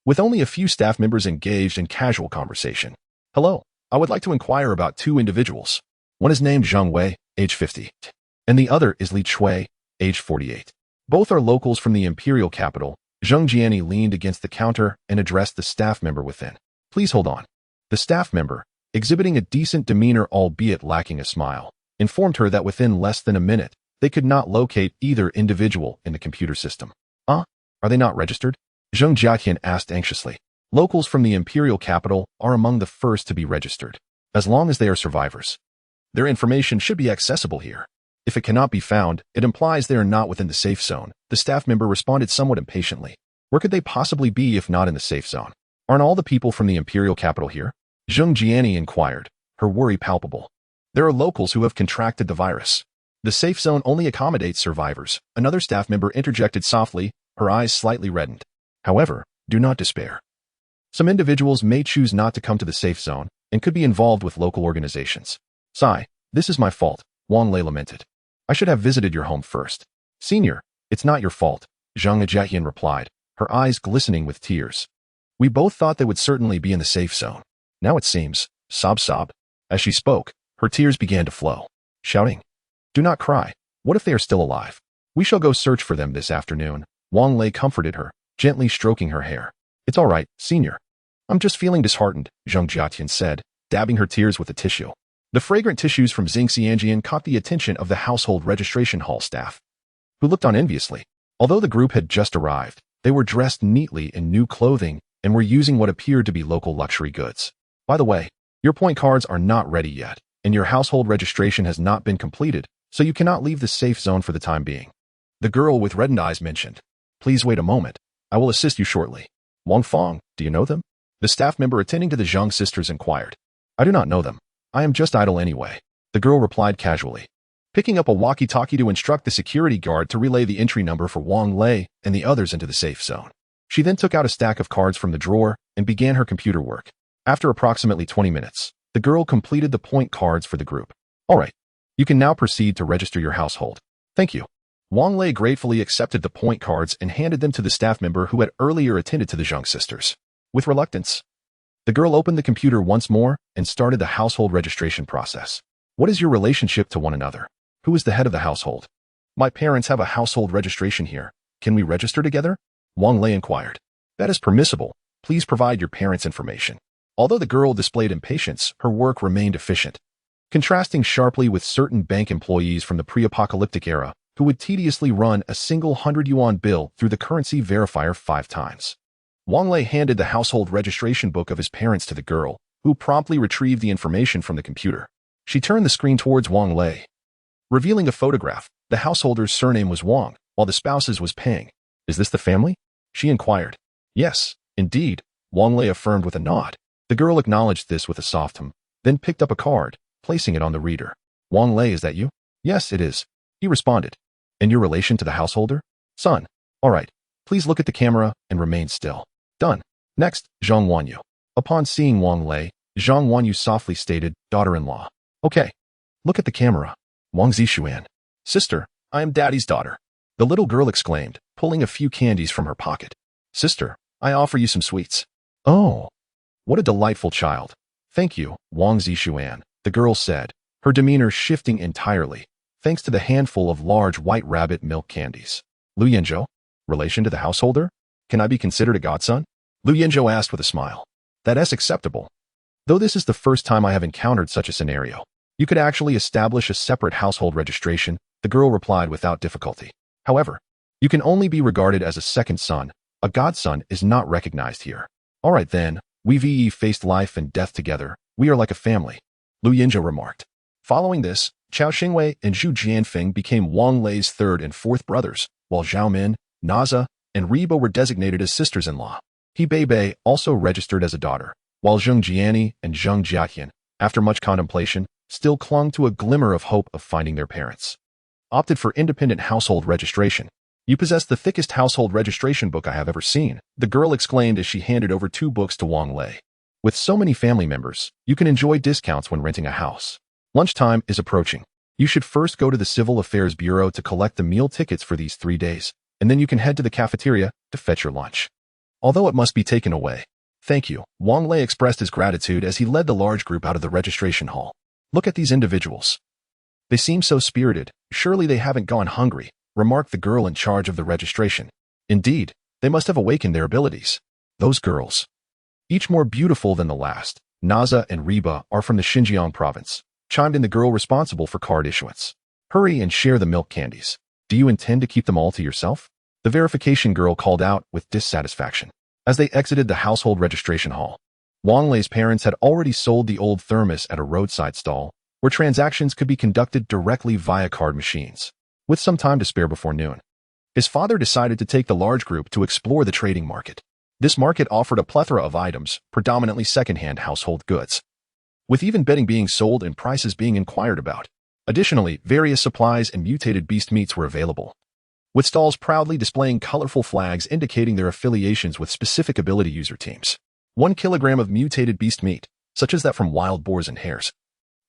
with only a few staff members engaged in casual conversation. Hello, I would like to inquire about 2 individuals. One is named Zhang Wei, age 50, and the other is Li Chui, age 48. Both are locals from the imperial capital. Zheng Jiani leaned against the counter and addressed the staff member within. Please hold on. The staff member, exhibiting a decent demeanor albeit lacking a smile, informed her that within less than a minute, they could not locate either individual in the computer system. Are they not registered? Zheng Jiatian asked anxiously. Locals from the imperial capital are among the first to be registered, as long as they are survivors. Their information should be accessible here. If it cannot be found, it implies they are not within the safe zone. The staff member responded somewhat impatiently. Where could they possibly be if not in the safe zone? Aren't all the people from the imperial capital here? Zheng Jiani inquired, her worry palpable. There are locals who have contracted the virus. The safe zone only accommodates survivors. Another staff member interjected softly, her eyes slightly reddened. However, do not despair. Some individuals may choose not to come to the safe zone and could be involved with local organizations. Sigh, this is my fault, Wang Lei lamented. I should have visited your home first. Senior, it's not your fault, Zheng Jiatian replied, her eyes glistening with tears. We both thought they would certainly be in the safe zone. Now it seems, sob. As she spoke, her tears began to flow, shouting, "Do not cry. What if they are still alive? We shall go search for them this afternoon." Wang Lei comforted her, gently stroking her hair. "It's all right, senior. I'm just feeling disheartened," Zhang Jiatian said, dabbing her tears with a tissue. The fragrant tissues from Xingxianjian caught the attention of the household registration hall staff, who looked on enviously. Although the group had just arrived, they were dressed neatly in new clothing and were using what appeared to be local luxury goods. "By the way, your point cards are not ready yet, and your household registration has not been completed, so you cannot leave the safe zone for the time being," the girl with reddened eyes mentioned. "Please wait a moment. I will assist you shortly." "Wang Fong, do you know them?" the staff member attending to the Zhang sisters inquired. "I do not know them. I am just idle anyway," the girl replied casually, picking up a walkie-talkie to instruct the security guard to relay the entry number for Wang Lei and the others into the safe zone. She then took out a stack of cards from the drawer and began her computer work. After approximately 20 minutes, the girl completed the point cards for the group. "All right, you can now proceed to register your household." "Thank you." Wang Lei gratefully accepted the point cards and handed them to the staff member who had earlier attended to the Zhang sisters. With reluctance, the girl opened the computer once more and started the household registration process. "What is your relationship to one another? Who is the head of the household?" "My parents have a household registration here. Can we register together?" Wang Lei inquired. "That is permissible. Please provide your parents' information." Although the girl displayed impatience, her work remained efficient, contrasting sharply with certain bank employees from the pre-apocalyptic era who would tediously run a single 100 yuan bill through the currency verifier 5 times. Wang Lei handed the household registration book of his parents to the girl, who promptly retrieved the information from the computer. She turned the screen towards Wang Lei, revealing a photograph. The householder's surname was Wang, while the spouse's was Peng. "Is this the family?" she inquired. "Yes, indeed," Wang Lei affirmed with a nod. The girl acknowledged this with a soft hum, then picked up a card, placing it on the reader. "Wang Lei, is that you?" "Yes, it is," he responded. "And your relation to the householder?" "Son." "All right, please look at the camera and remain still." "Done." Next, Zhang Wanyu. Upon seeing Wang Lei, Zhang Wanyu softly stated, "Daughter-in-law." "Okay. Look at the camera." "Wang Zixuan." "Sister, I am Daddy's daughter," the little girl exclaimed, pulling a few candies from her pocket. "Sister, I offer you some sweets." "Oh, what a delightful child." "Thank you, Wang Zixuan," the girl said, her demeanor shifting entirely, thanks to the handful of large white rabbit milk candies. "Lu Yenzhou, relation to the householder? Can I be considered a godson?" Lu Yenzhou asked with a smile. "That's acceptable. Though this is the first time I have encountered such a scenario. You could actually establish a separate household registration," the girl replied without difficulty. "However, you can only be regarded as a second son. A godson is not recognized here." "All right then, we've faced life and death together. We are like a family," Lu Yenzhou remarked. Following this, Chao Xingwei and Zhu Jianfeng became Wang Lei's third and fourth brothers, while Zhao Min, Naza, and Riba were designated as sisters-in-law. He Beibei also registered as a daughter, while Zheng Jiani and Zheng Jiatian, after much contemplation, still clung to a glimmer of hope of finding their parents, opted for independent household registration. "You possess the thickest household registration book I have ever seen," the girl exclaimed as she handed over 2 books to Wang Lei. "With so many family members, you can enjoy discounts when renting a house. Lunchtime is approaching. You should first go to the Civil Affairs Bureau to collect the meal tickets for these 3 days, and then you can head to the cafeteria to fetch your lunch. Although it must be taken away." "Thank you," Wang Lei expressed his gratitude as he led the large group out of the registration hall. "Look at these individuals. They seem so spirited. Surely they haven't gone hungry," remarked the girl in charge of the registration. "Indeed, they must have awakened their abilities. Those girls, each more beautiful than the last, Naza and Riba, are from the Xinjiang province," chimed in the girl responsible for card issuance. "Hurry and share the milk candies. Do you intend to keep them all to yourself?" the verification girl called out with dissatisfaction. As they exited the household registration hall, Wang Lei's parents had already sold the old thermos at a roadside stall, where transactions could be conducted directly via card machines. With some time to spare before noon, his father decided to take the large group to explore the trading market. This market offered a plethora of items, predominantly second-hand household goods, with even bedding being sold and prices being inquired about. Additionally, various supplies and mutated beast meats were available, with stalls proudly displaying colorful flags indicating their affiliations with specific ability user teams. 1 kilogram of mutated beast meat, such as that from wild boars and hares,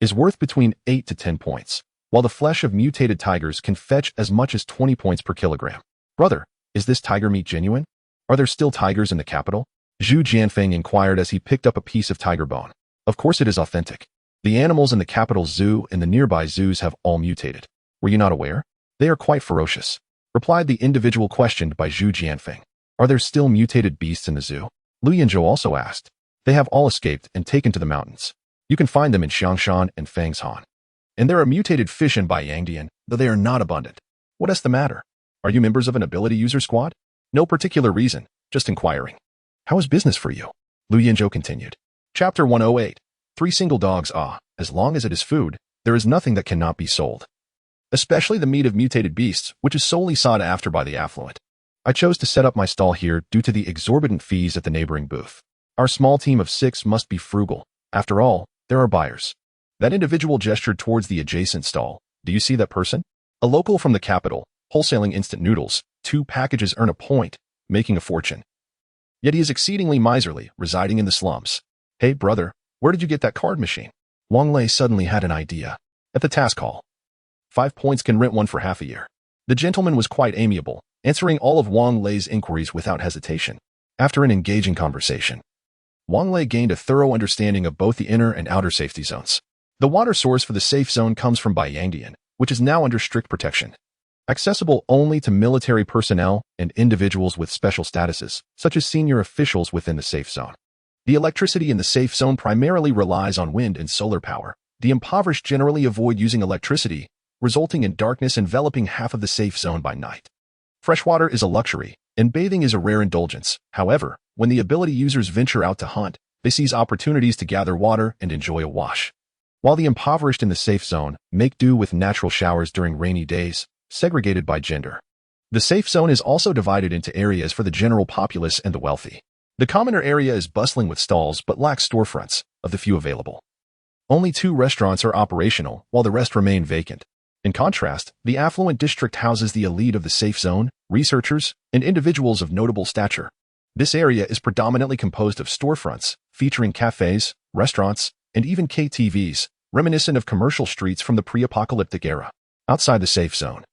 is worth between 8 to 10 points, while the flesh of mutated tigers can fetch as much as 20 points per kilogram. "Brother, is this tiger meat genuine?" Are there still tigers in the capital? Zhu Jianfeng inquired as he picked up a piece of tiger bone. Of course it is authentic. The animals in the capital zoo and the nearby zoos have all mutated. Were you not aware? They are quite ferocious, replied the individual questioned by Zhu Jianfeng. Are there still mutated beasts in the zoo? Lu Yanzhou also asked. They have all escaped and taken to the mountains. You can find them in Xiangshan and Fangshan. And there are mutated fish in Baiyangdian, though they are not abundant. What is the matter? Are you members of an ability user squad? No particular reason, just inquiring. How is business for you? Lu Yanzhou continued. Chapter 108. 3 single dogs. As long as it is food, there is nothing that cannot be sold. Especially the meat of mutated beasts, which is solely sought after by the affluent. I chose to set up my stall here due to the exorbitant fees at the neighboring booth. Our small team of 6 must be frugal. After all, there are buyers. That individual gestured towards the adjacent stall. Do you see that person? A local from the capital, wholesaling instant noodles. 2 packages earn a point, making a fortune. Yet he is exceedingly miserly, residing in the slums. Hey, brother, where did you get that card machine? Wang Lei suddenly had an idea. At the task hall. 5 points can rent one for half a year. The gentleman was quite amiable, answering all of Wang Lei's inquiries without hesitation. After an engaging conversation, Wang Lei gained a thorough understanding of both the inner and outer safety zones. The water source for the safe zone comes from Baiyangdian, which is now under strict protection. Accessible only to military personnel and individuals with special statuses, such as senior officials within the safe zone. The electricity in the safe zone primarily relies on wind and solar power. The impoverished generally avoid using electricity, resulting in darkness enveloping half of the safe zone by night. Freshwater is a luxury, and bathing is a rare indulgence. However, when the ability users venture out to hunt, they seize opportunities to gather water and enjoy a wash. While the impoverished in the safe zone make do with natural showers during rainy days, segregated by gender. The safe zone is also divided into areas for the general populace and the wealthy. The commoner area is bustling with stalls but lacks storefronts, of the few available. Only 2 restaurants are operational, while the rest remain vacant. In contrast, the affluent district houses the elite of the safe zone, researchers, and individuals of notable stature. This area is predominantly composed of storefronts, featuring cafes, restaurants, and even KTVs, reminiscent of commercial streets from the pre-apocalyptic era. Outside the safe zone.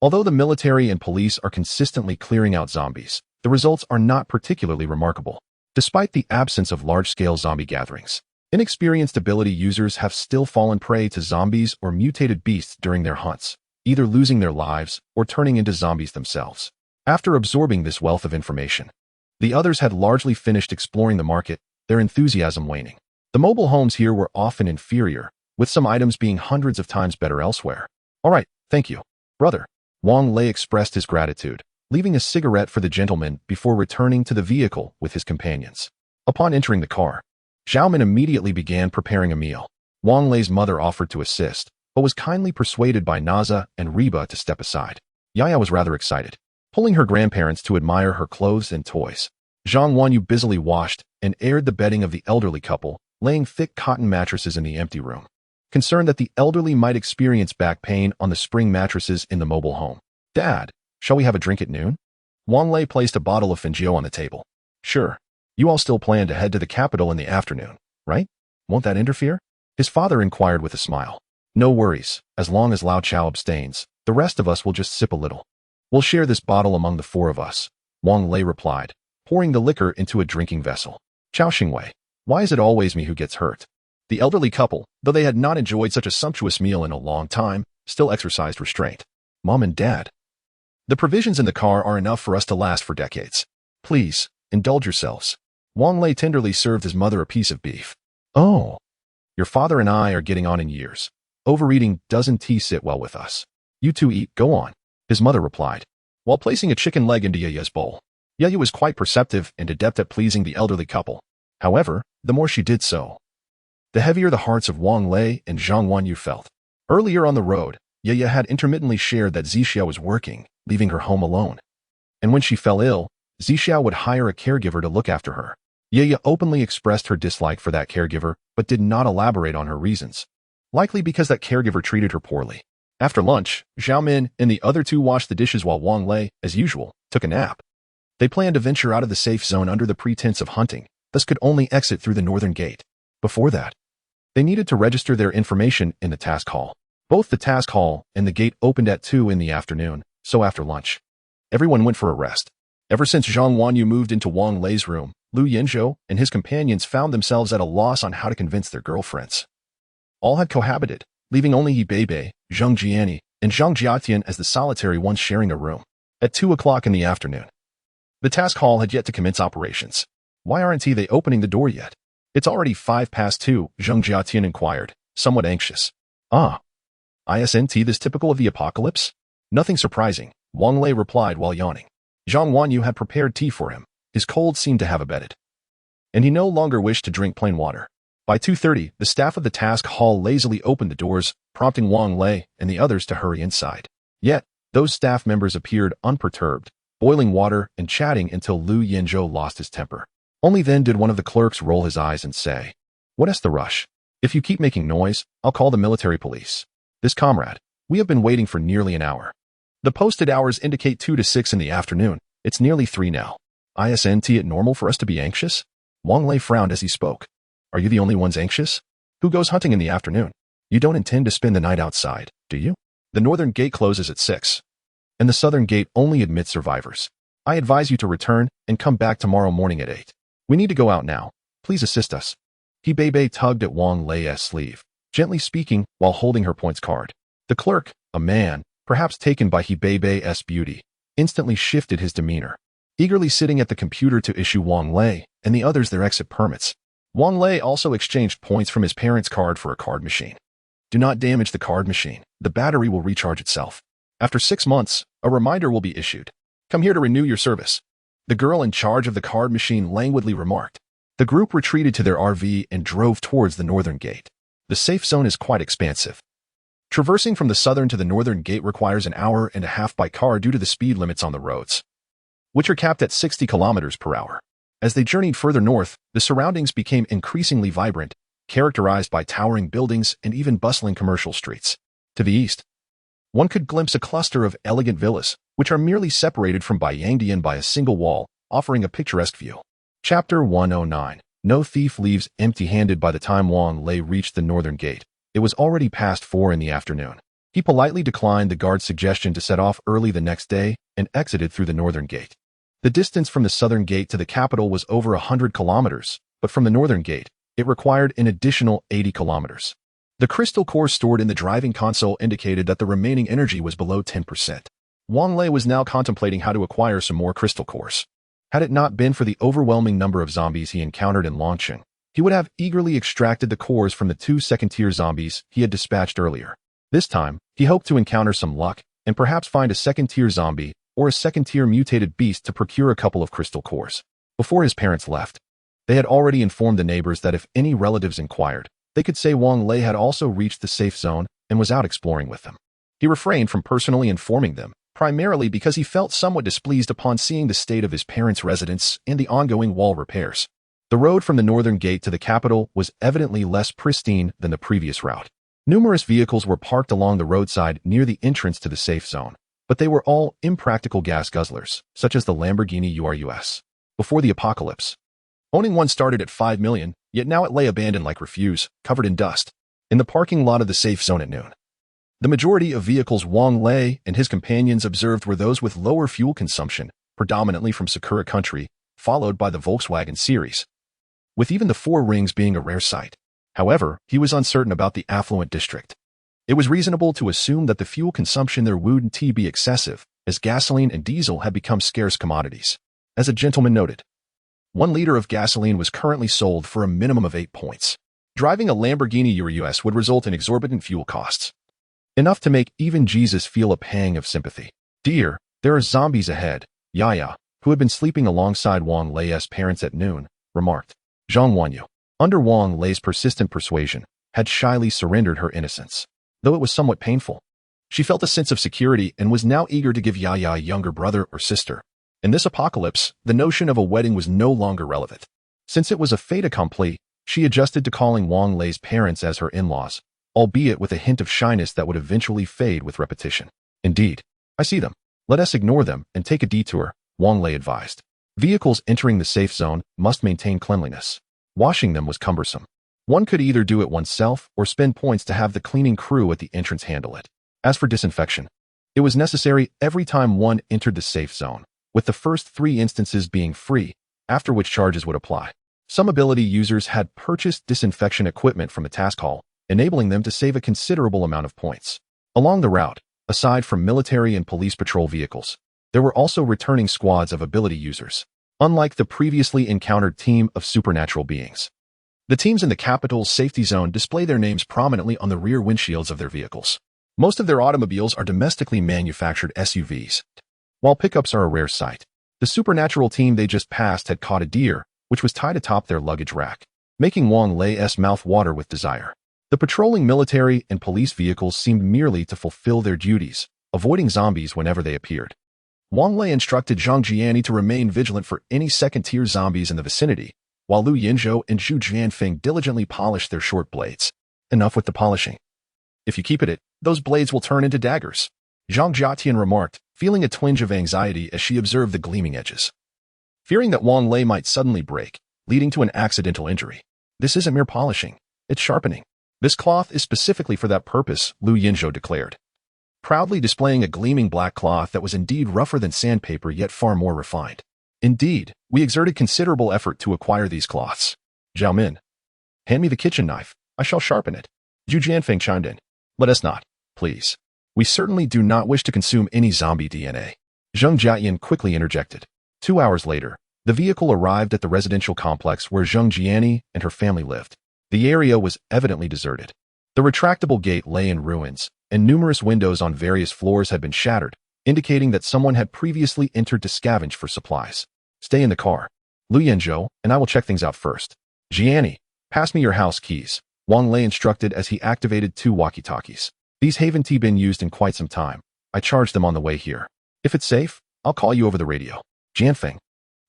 Although the military and police are consistently clearing out zombies, the results are not particularly remarkable. Despite the absence of large-scale zombie gatherings, inexperienced ability users have still fallen prey to zombies or mutated beasts during their hunts, either losing their lives or turning into zombies themselves. After absorbing this wealth of information, the others had largely finished exploring the market, their enthusiasm waning. The mobile homes here were often inferior, with some items being hundreds of times better elsewhere. All right, thank you, brother. Wang Lei expressed his gratitude, leaving a cigarette for the gentleman before returning to the vehicle with his companions. Upon entering the car, Xiaomin immediately began preparing a meal. Wang Lei's mother offered to assist, but was kindly persuaded by Naza and Reba to step aside. Yaya was rather excited, pulling her grandparents to admire her clothes and toys. Zhang Wanyu busily washed and aired the bedding of the elderly couple, laying thick cotton mattresses in the empty room. Concerned that the elderly might experience back pain on the spring mattresses in the mobile home. Dad, shall we have a drink at noon? Wang Lei placed a bottle of Fengjiu on the table. Sure. You all still plan to head to the capital in the afternoon, right? Won't that interfere? His father inquired with a smile. No worries, as long as Lao Chao abstains, the rest of us will just sip a little. We'll share this bottle among the 4 of us, Wang Lei replied, pouring the liquor into a drinking vessel. Chao Xingwei, why is it always me who gets hurt? The elderly couple, though they had not enjoyed such a sumptuous meal in a long time, still exercised restraint. Mom and Dad. The provisions in the car are enough for us to last for decades. Please, indulge yourselves. Wang Lei tenderly served his mother a piece of beef. Oh, your father and I are getting on in years. Overeating doesn't sit well with us. You 2 eat, go on, his mother replied, while placing a chicken leg into Yaya's bowl. Yaya was quite perceptive and adept at pleasing the elderly couple. However, the more she did so, the heavier the hearts of Wang Lei and Zhang Wanyu felt. Earlier on the road, Yaya had intermittently shared that Zixia was working, leaving her home alone. And when she fell ill, Zixia would hire a caregiver to look after her. Yaya openly expressed her dislike for that caregiver, but did not elaborate on her reasons. Likely because that caregiver treated her poorly. After lunch, Xiaomin and the other 2 washed the dishes while Wang Lei, as usual, took a nap. They planned to venture out of the safe zone under the pretense of hunting, thus could only exit through the northern gate. Before that, they needed to register their information in the task hall. Both the task hall and the gate opened at 2 in the afternoon, so after lunch, everyone went for a rest. Ever since Zhang Wanyu moved into Wang Lei's room, Lu Yinzhou and his companions found themselves at a loss on how to convince their girlfriends. All had cohabited, leaving only Yi Beibei, Zhang Jiani, and Zhang Jiatian as the solitary ones sharing a room. At 2 o'clock in the afternoon, the task hall had yet to commence operations. Why aren't they opening the door yet? It's already 2:05, Zhang Jiatian inquired, somewhat anxious. Isn't this typical of the apocalypse? Nothing surprising, Wang Lei replied while yawning. Zhang Wanyu had prepared tea for him. His cold seemed to have abated, and he no longer wished to drink plain water. By 2:30, the staff of the task hall lazily opened the doors, prompting Wang Lei and the others to hurry inside. Yet, those staff members appeared unperturbed, boiling water and chatting until Lu Yinzhou lost his temper. Only then did one of the clerks roll his eyes and say, "What's the rush? If you keep making noise, I'll call the military police." "This comrade, we have been waiting for nearly an hour. The posted hours indicate 2 to 6 in the afternoon. It's nearly 3 now. Isn't it normal for us to be anxious?" Wang Lei frowned as he spoke. "Are you the only ones anxious? Who goes hunting in the afternoon? You don't intend to spend the night outside, do you? The northern gate closes at 6, and the southern gate only admits survivors. I advise you to return and come back tomorrow morning at 8. We need to go out now. Please assist us." He Beibei tugged at Wang Lei's sleeve, gently speaking while holding her points card. The clerk, a man, perhaps taken by He Beibei's beauty, instantly shifted his demeanor, eagerly sitting at the computer to issue Wang Lei and the others their exit permits. Wang Lei also exchanged points from his parents' card for a card machine. "Do not damage the card machine. The battery will recharge itself. After 6 months, a reminder will be issued. Come here to renew your service," the girl in charge of the card machine languidly remarked. The group retreated to their RV and drove towards the northern gate. The safe zone is quite expansive. Traversing from the southern to the northern gate requires an hour and a half by car due to the speed limits on the roads, which are capped at 60 kilometers per hour. As they journeyed further north, the surroundings became increasingly vibrant, characterized by towering buildings and even bustling commercial streets. To the east, one could glimpse a cluster of elegant villas, which are merely separated from Baiyangdian by a single wall, offering a picturesque view. Chapter 109. No thief leaves empty-handed. By the time Wang Lei reached the northern gate, it was already past 4 in the afternoon. He politely declined the guard's suggestion to set off early the next day and exited through the northern gate. The distance from the southern gate to the capital was over 100 kilometers, but from the northern gate, it required an additional 80 kilometers. The crystal core stored in the driving console indicated that the remaining energy was below 10%. Wang Lei was now contemplating how to acquire some more crystal cores. Had it not been for the overwhelming number of zombies he encountered in launching, he would have eagerly extracted the cores from the 2 second-tier zombies he had dispatched earlier. This time, he hoped to encounter some luck and perhaps find a second-tier zombie or a second-tier mutated beast to procure a couple of crystal cores. Before his parents left, they had already informed the neighbors that if any relatives inquired, they could say Wang Lei had also reached the safe zone and was out exploring with them. He refrained from personally informing them, primarily because he felt somewhat displeased upon seeing the state of his parents' residence and the ongoing wall repairs. The road from the northern gate to the capital was evidently less pristine than the previous route. Numerous vehicles were parked along the roadside near the entrance to the safe zone, but they were all impractical gas guzzlers, such as the Lamborghini Urus. Before the apocalypse, owning one started at 5 million, yet now it lay abandoned like refuse, covered in dust, in the parking lot of the safe zone at noon. The majority of vehicles Wang Lei and his companions observed were those with lower fuel consumption, predominantly from Sakura country, followed by the Volkswagen series, with even the 4 rings being a rare sight. However, he was uncertain about the affluent district. It was reasonable to assume that the fuel consumption there wouldn't be excessive, as gasoline and diesel had become scarce commodities. As a gentleman noted, 1 liter of gasoline was currently sold for a minimum of 8 points. Driving a Lamborghini Urus would result in exorbitant fuel costs, enough to make even Jesus feel a pang of sympathy. "Dear, there are zombies ahead," Yaya, who had been sleeping alongside Wang Lei's parents at noon, remarked. Zhang Wanyu, under Wang Lei's persistent persuasion, had shyly surrendered her innocence. Though it was somewhat painful, she felt a sense of security and was now eager to give Yaya a younger brother or sister. In this apocalypse, the notion of a wedding was no longer relevant. Since it was a fait accompli, she adjusted to calling Wang Lei's parents as her in-laws, albeit with a hint of shyness that would eventually fade with repetition. "Indeed, I see them. Let us ignore them and take a detour," Wang Lei advised. Vehicles entering the safe zone must maintain cleanliness. Washing them was cumbersome. One could either do it oneself or spend points to have the cleaning crew at the entrance handle it. As for disinfection, it was necessary every time one entered the safe zone, with the first 3 instances being free, after which charges would apply. Some ability users had purchased disinfection equipment from the task hall, enabling them to save a considerable amount of points. Along the route, aside from military and police patrol vehicles, there were also returning squads of ability users, unlike the previously encountered team of supernatural beings. The teams in the capital's safety zone display their names prominently on the rear windshields of their vehicles. Most of their automobiles are domestically manufactured SUVs. While pickups are a rare sight, the supernatural team they just passed had caught a deer, which was tied atop their luggage rack, making Wang Lei's mouth water with desire. The patrolling military and police vehicles seemed merely to fulfill their duties, avoiding zombies whenever they appeared. Wang Lei instructed Zhang Jiani to remain vigilant for any second-tier zombies in the vicinity, while Lu Yinzhou and Zhu Jianfeng diligently polished their short blades. Enough with the polishing. If you keep at it, those blades will turn into daggers, Zhang Jiatian remarked, feeling a twinge of anxiety as she observed the gleaming edges. Fearing that Wang Lei might suddenly break, leading to an accidental injury. This isn't mere polishing, it's sharpening. This cloth is specifically for that purpose, Lu Yinzhou declared, proudly displaying a gleaming black cloth that was indeed rougher than sandpaper yet far more refined. Indeed, we exerted considerable effort to acquire these cloths. Zhao Min, hand me the kitchen knife, I shall sharpen it. Zhu Jianfeng chimed in. Let us not, please. We certainly do not wish to consume any zombie DNA. Zheng Jiayan quickly interjected. 2 hours later, the vehicle arrived at the residential complex where Zheng Jiani and her family lived. The area was evidently deserted. The retractable gate lay in ruins, and numerous windows on various floors had been shattered, indicating that someone had previously entered to scavenge for supplies. Stay in the car, Lu Yinzhou, and I will check things out first. Jiani, pass me your house keys, Wang Lei instructed as he activated 2 walkie-talkies. These haven't been used in quite some time. I charged them on the way here. If it's safe, I'll call you over the radio. Jianfeng,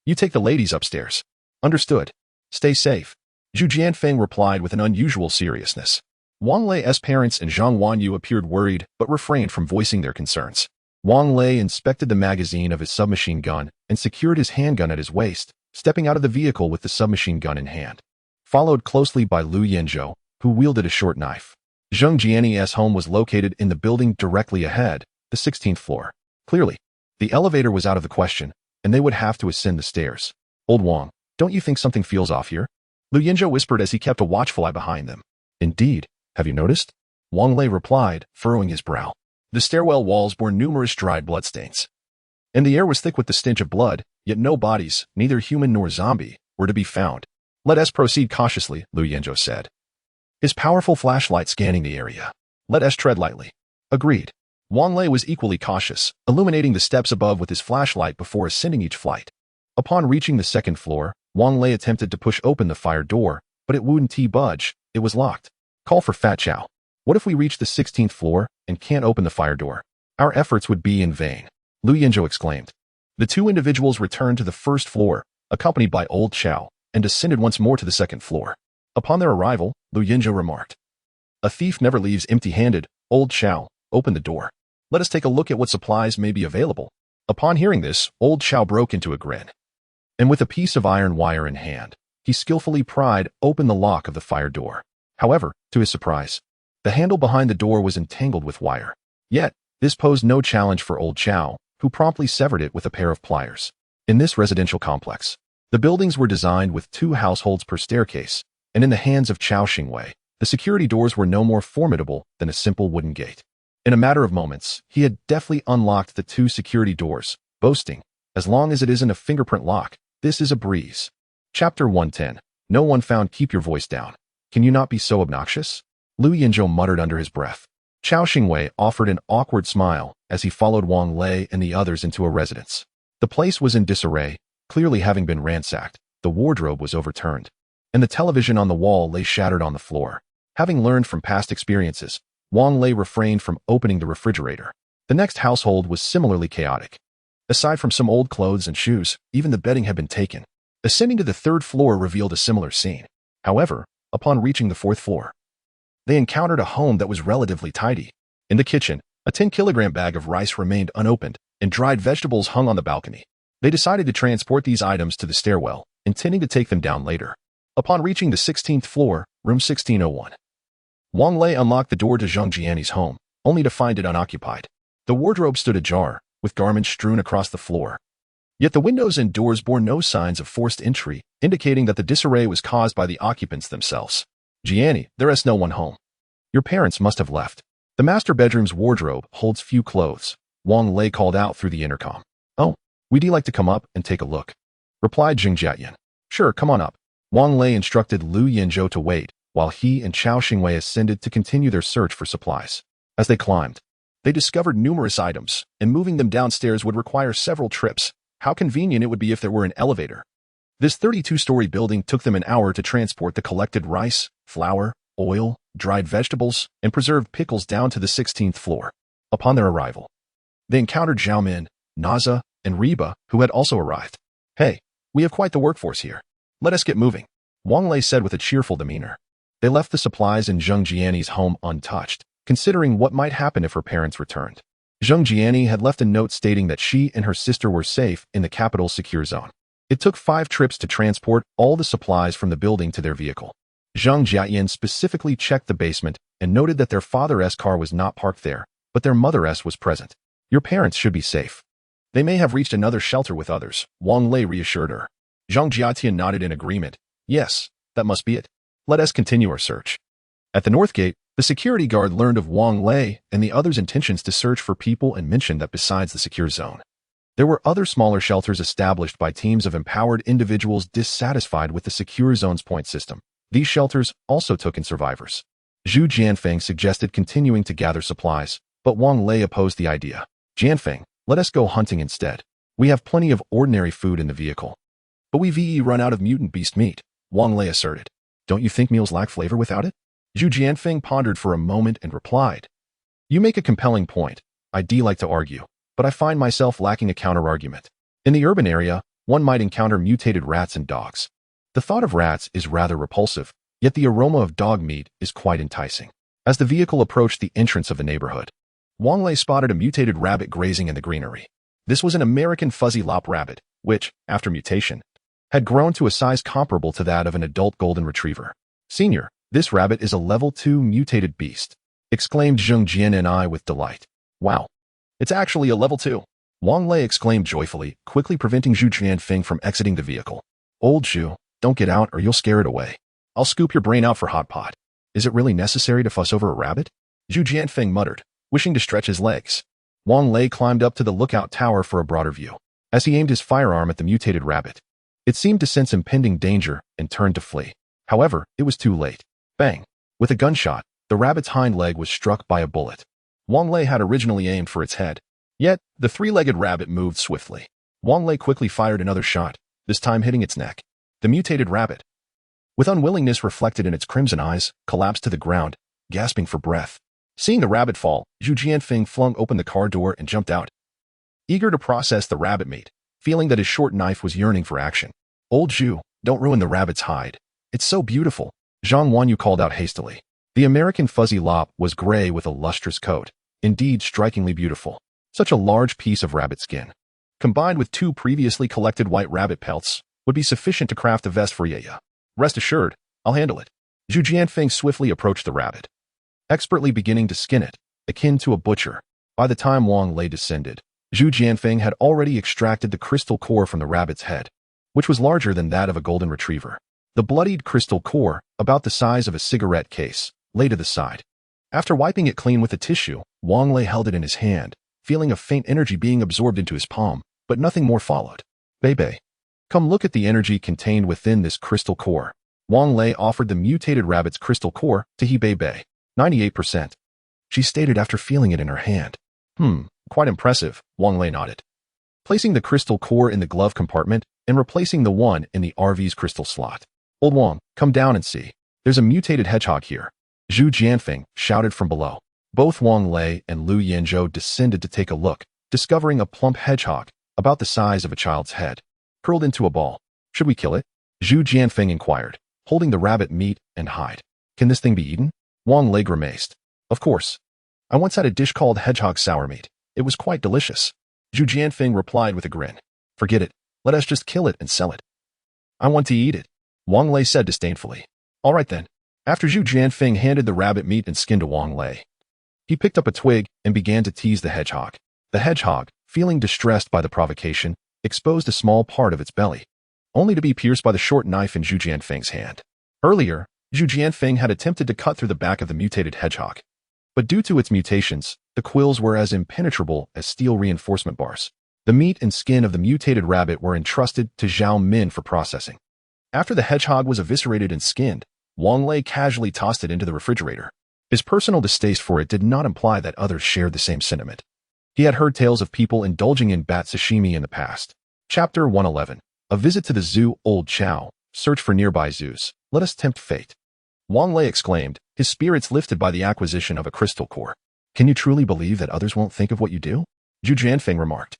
you take the ladies upstairs. Understood. Stay safe. Zhu Jianfeng replied with an unusual seriousness. Wang Lei's parents and Zhang Wanyu appeared worried but refrained from voicing their concerns. Wang Lei inspected the magazine of his submachine gun and secured his handgun at his waist, stepping out of the vehicle with the submachine gun in hand. Followed closely by Lu Yinzhou, who wielded a short knife. Zheng Jiani's home was located in the building directly ahead, the 16th floor. Clearly, the elevator was out of the question, and they would have to ascend the stairs. Old Wang, don't you think something feels off here? Lu Yinzhou whispered as he kept a watchful eye behind them. Indeed, have you noticed? Wang Lei replied, furrowing his brow. The stairwell walls bore numerous dried bloodstains, and the air was thick with the stench of blood, yet no bodies, neither human nor zombie, were to be found. Let us proceed cautiously, Lu Yinzhou said, his powerful flashlight scanning the area. Let us tread lightly. Agreed. Wang Lei was equally cautious, illuminating the steps above with his flashlight before ascending each flight. Upon reaching the 2nd floor, Wang Lei attempted to push open the fire door, but it wouldn't budge, it was locked. Call for Fat Chow. What if we reach the 16th floor and can't open the fire door? Our efforts would be in vain, Lu Yinzhou exclaimed. The 2 individuals returned to the 1st floor, accompanied by Old Chow, and descended once more to the 2nd floor. Upon their arrival, Lu Yinzhou remarked, a thief never leaves empty-handed. Old Chow, open the door. Let us take a look at what supplies may be available. Upon hearing this, Old Chow broke into a grin, and with a piece of iron wire in hand, he skillfully pried open the lock of the fire door. However, to his surprise, the handle behind the door was entangled with wire. Yet, this posed no challenge for Old Chow, who promptly severed it with a pair of pliers. In this residential complex, the buildings were designed with 2 households per staircase, and in the hands of Chao Xingwei, the security doors were no more formidable than a simple wooden gate. In a matter of moments, he had deftly unlocked the 2 security doors, boasting, as long as it isn't a fingerprint lock, this is a breeze. Chapter 110. No one found. Keep your voice down. Can you not be so obnoxious? Lu Yinzhou muttered under his breath. Chao Xingwei offered an awkward smile as he followed Wang Lei and the others into a residence. The place was in disarray, clearly having been ransacked. The wardrobe was overturned, and the television on the wall lay shattered on the floor. Having learned from past experiences, Wang Lei refrained from opening the refrigerator. The next household was similarly chaotic. Aside from some old clothes and shoes, even the bedding had been taken. Ascending to the 3rd floor revealed a similar scene. However, upon reaching the 4th floor, they encountered a home that was relatively tidy. In the kitchen, a 10-kilogram bag of rice remained unopened, and dried vegetables hung on the balcony. They decided to transport these items to the stairwell, intending to take them down later. Upon reaching the 16th floor, room 1601, Wang Lei unlocked the door to Zheng Jiani's home, only to find it unoccupied. The wardrobe stood ajar, with garments strewn across the floor. Yet the windows and doors bore no signs of forced entry, indicating that the disarray was caused by the occupants themselves. Gianni, there is no one home. Your parents must have left. The master bedroom's wardrobe holds few clothes. Wang Lei called out through the intercom. Oh, we'd like to come up and take a look, replied Jing Jiayan. Sure, come on up. Wang Lei instructed Lu Yanzhou to wait, while he and Chao Xingwei ascended to continue their search for supplies. As they climbed, they discovered numerous items, and moving them downstairs would require several trips. How convenient it would be if there were an elevator. This 32-story building took them an hour to transport the collected rice, flour, oil, dried vegetables, and preserved pickles down to the 16th floor. Upon their arrival, they encountered Zhao Min, Naza, and Reba, who had also arrived. Hey, we have quite the workforce here. Let us get moving, Wang Lei said with a cheerful demeanor. They left the supplies in Zheng Jianni's home untouched, considering what might happen if her parents returned. Zheng Jianni had left a note stating that she and her sister were safe in the capital's secure zone. It took 5 trips to transport all the supplies from the building to their vehicle. Zheng Jiayan specifically checked the basement and noted that their father's car was not parked there, but their mother's was present. Your parents should be safe. They may have reached another shelter with others, Wang Lei reassured her. Zheng Jiatian nodded in agreement. Yes, that must be it. Let us continue our search. At the north gate, the security guard learned of Wang Lei and the others' intentions to search for people and mentioned that besides the secure zone, there were other smaller shelters established by teams of empowered individuals dissatisfied with the secure zone's point system. These shelters also took in survivors. Zhu Jianfeng suggested continuing to gather supplies, but Wang Lei opposed the idea. Jianfeng, let us go hunting instead. We have plenty of ordinary food in the vehicle. But we've run out of mutant beast meat, Wang Lei asserted. Don't you think meals lack flavor without it? Zhu Jianfeng pondered for a moment and replied. You make a compelling point. I'd like to argue, but I find myself lacking a counter-argument. In the urban area, one might encounter mutated rats and dogs. The thought of rats is rather repulsive, yet the aroma of dog meat is quite enticing. As the vehicle approached the entrance of the neighborhood, Wang Lei spotted a mutated rabbit grazing in the greenery. This was an American fuzzy lop rabbit, which, after mutation, had grown to a size comparable to that of an adult golden retriever. Senior, this rabbit is a level 2 mutated beast, exclaimed Zheng Jianni with delight. Wow, it's actually a level 2. Wang Lei exclaimed joyfully, quickly preventing Zhu Jianfeng from exiting the vehicle. Old Zhu, don't get out or you'll scare it away. I'll scoop your brain out for hot pot. Is it really necessary to fuss over a rabbit? Zhu Jianfeng muttered, wishing to stretch his legs. Wang Lei climbed up to the lookout tower for a broader view. As he aimed his firearm at the mutated rabbit, it seemed to sense impending danger and turned to flee. However, it was too late. Bang! With a gunshot, the rabbit's hind leg was struck by a bullet. Wang Lei had originally aimed for its head. Yet, the 3-legged rabbit moved swiftly. Wang Lei quickly fired another shot, this time hitting its neck. The mutated rabbit, with unwillingness reflected in its crimson eyes, collapsed to the ground, gasping for breath. Seeing the rabbit fall, Zhu Jianfeng flung open the car door and jumped out, eager to process the rabbit meat, feeling that his short knife was yearning for action. Old Zhu, don't ruin the rabbit's hide. It's so beautiful, Zhang Wanyu called out hastily. The American fuzzy lop was gray with a lustrous coat, indeed strikingly beautiful. Such a large piece of rabbit skin, combined with 2 previously collected white rabbit pelts, would be sufficient to craft a vest for Yaya. Rest assured, I'll handle it. Zhu Jianfeng swiftly approached the rabbit, expertly beginning to skin it, akin to a butcher. By the time Wang Lei descended, Zhu Jianfeng had already extracted the crystal core from the rabbit's head, which was larger than that of a golden retriever. The bloodied crystal core, about the size of a cigarette case, lay to the side. After wiping it clean with a tissue, Wang Lei held it in his hand, feeling a faint energy being absorbed into his palm, but nothing more followed. Bei, come look at the energy contained within this crystal core. Wang Lei offered the mutated rabbit's crystal core to Bei. 98%. She stated after feeling it in her hand. Quite impressive, Wang Lei nodded, placing the crystal core in the glove compartment and replacing the one in the RV's crystal slot. Old Wang, come down and see. There's a mutated hedgehog here, Zhu Jianfeng shouted from below. Both Wang Lei and Lu Yanzhou descended to take a look, discovering a plump hedgehog, about the size of a child's head, curled into a ball. Should we kill it? Zhu Jianfeng inquired, holding the rabbit meat and hide. Can this thing be eaten? Wang Lei grimaced. Of course. I once had a dish called hedgehog sour meat. It was quite delicious. Zhu Jianfeng replied with a grin. Forget it. Let us just kill it and sell it. I want to eat it, Wang Lei said disdainfully. All right then. After Zhu Jianfeng handed the rabbit meat and skin to Wang Lei, he picked up a twig and began to tease the hedgehog. The hedgehog, feeling distressed by the provocation, exposed a small part of its belly, only to be pierced by the short knife in Zhu Jianfeng's hand. Earlier, Zhu Jianfeng had attempted to cut through the back of the mutated hedgehog, but due to its mutations, the quills were as impenetrable as steel reinforcement bars. The meat and skin of the mutated rabbit were entrusted to Zhao Min for processing. After the hedgehog was eviscerated and skinned, Wang Lei casually tossed it into the refrigerator. His personal distaste for it did not imply that others shared the same sentiment. He had heard tales of people indulging in bat sashimi in the past. Chapter 111. A visit to the zoo. Old Chow, search for nearby zoos. Let us tempt fate. Wang Lei exclaimed, his spirits lifted by the acquisition of a crystal core. Can you truly believe that others won't think of what you do? Zhu Jianfeng remarked.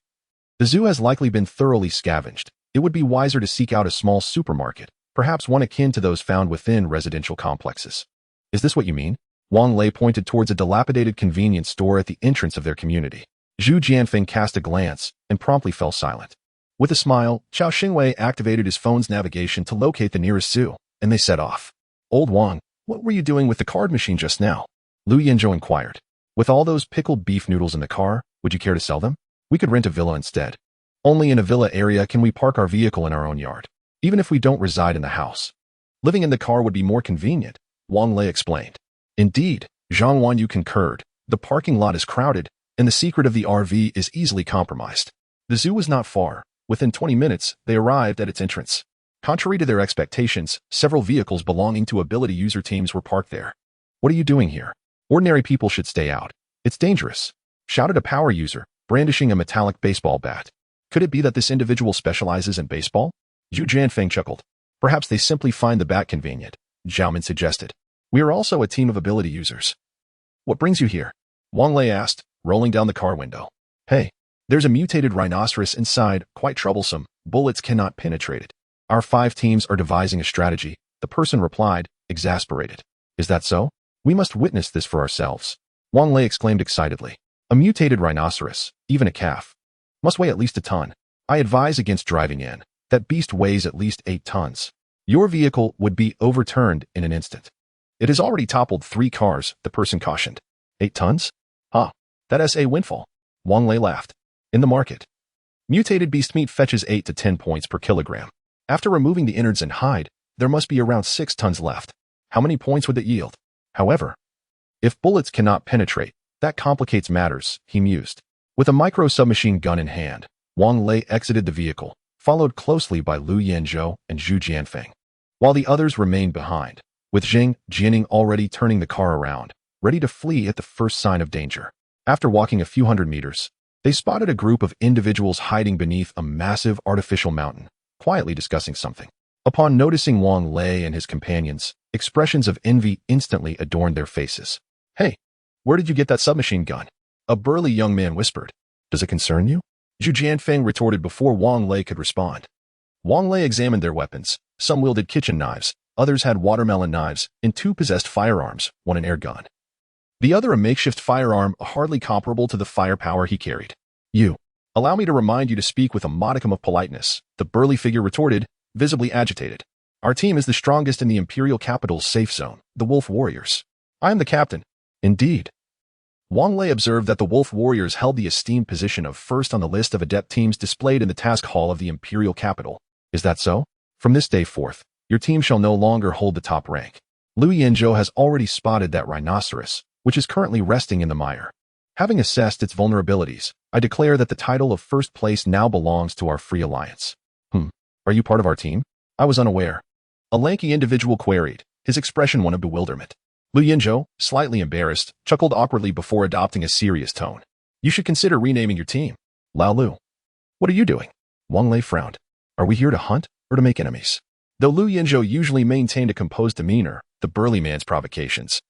The zoo has likely been thoroughly scavenged. It would be wiser to seek out a small supermarket, perhaps one akin to those found within residential complexes. Is this what you mean? Wang Lei pointed towards a dilapidated convenience store at the entrance of their community. Zhu Jianfeng cast a glance and promptly fell silent. With a smile, Chao Xingwei activated his phone's navigation to locate the nearest zoo, and they set off. Old Wang, what were you doing with the card machine just now? Lu Yanzhou inquired. With all those pickled beef noodles in the car, would you care to sell them? We could rent a villa instead. Only in a villa area can we park our vehicle in our own yard, even if we don't reside in the house. Living in the car would be more convenient, Wang Lei explained. Indeed, Zhang Wanyu concurred. The parking lot is crowded, and the secret of the RV is easily compromised. The zoo was not far. Within 20 minutes, they arrived at its entrance. Contrary to their expectations, several vehicles belonging to ability user teams were parked there. What are you doing here? Ordinary people should stay out. It's dangerous, shouted a power user, brandishing a metallic baseball bat. Could it be that this individual specializes in baseball? Zhu Jianfeng chuckled. Perhaps they simply find the bat convenient, Zhao Min suggested. We are also a team of ability users. What brings you here? Wang Lei asked, rolling down the car window. Hey, there's a mutated rhinoceros inside, quite troublesome. Bullets cannot penetrate it. Our 5 teams are devising a strategy, the person replied, exasperated. Is that so? We must witness this for ourselves. Wang Lei exclaimed excitedly. A mutated rhinoceros, even a calf, must weigh at least a ton. I advise against driving in. That beast weighs at least 8 tons. Your vehicle would be overturned in an instant. It has already toppled 3 cars, the person cautioned. 8 tons? Ah, that's a windfall. Wang Lei laughed. In the market, mutated beast meat fetches 8 to 10 points per kilogram. After removing the innards and hide, there must be around 6 tons left. How many points would that yield? However, if bullets cannot penetrate, that complicates matters, he mused. With a micro-submachine gun in hand, Wang Lei exited the vehicle, followed closely by Lu Yanzhou and Zhu Jianfeng, while the others remained behind, with Jing Jianing already turning the car around, ready to flee at the first sign of danger. After walking a few hundred meters, they spotted a group of individuals hiding beneath a massive artificial mountain, quietly discussing something. Upon noticing Wang Lei and his companions, expressions of envy instantly adorned their faces. Hey, where did you get that submachine gun? A burly young man whispered. Does it concern you? Zhu Jianfeng retorted before Wang Lei could respond. Wang Lei examined their weapons. Some wielded kitchen knives, others had watermelon knives, and 2 possessed firearms, one an air gun. The other a makeshift firearm hardly comparable to the firepower he carried. You. Allow me to remind you to speak with a modicum of politeness, the burly figure retorted, visibly agitated. Our team is the strongest in the Imperial capital's safe zone, the Wolf Warriors. I am the captain. Indeed. Wang Lei observed that the Wolf Warriors held the esteemed position of first on the list of adept teams displayed in the task hall of the Imperial capital. Is that so? From this day forth, your team shall no longer hold the top rank. Lu Yanzhou has already spotted that rhinoceros, which is currently resting in the mire. Having assessed its vulnerabilities, I declare that the title of first place now belongs to our Free Alliance. Are you part of our team? I was unaware. A lanky individual queried, his expression one of bewilderment. Lu Yanzhou, slightly embarrassed, chuckled awkwardly before adopting a serious tone. You should consider renaming your team. Lao Lu. What are you doing? Wang Lei frowned. Are we here to hunt or to make enemies? Though Lu Yanzhou usually maintained a composed demeanor, the burly man's provocations,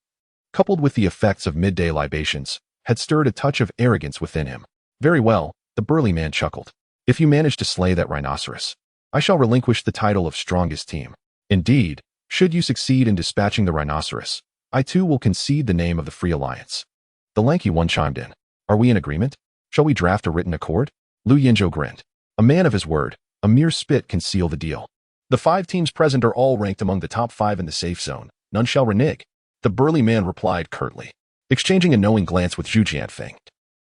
coupled with the effects of midday libations, had stirred a touch of arrogance within him. Very well, the burly man chuckled. If you manage to slay that rhinoceros, I shall relinquish the title of strongest team. Indeed, should you succeed in dispatching the rhinoceros, I too will concede the name of the Free Alliance. The lanky one chimed in. Are we in agreement? Shall we draft a written accord? Lu Yanzhou grinned. A man of his word, a mere spit can seal the deal. The 5 teams present are all ranked among the top 5 in the safe zone. None shall renege. The burly man replied curtly, exchanging a knowing glance with Zhu Jianfeng.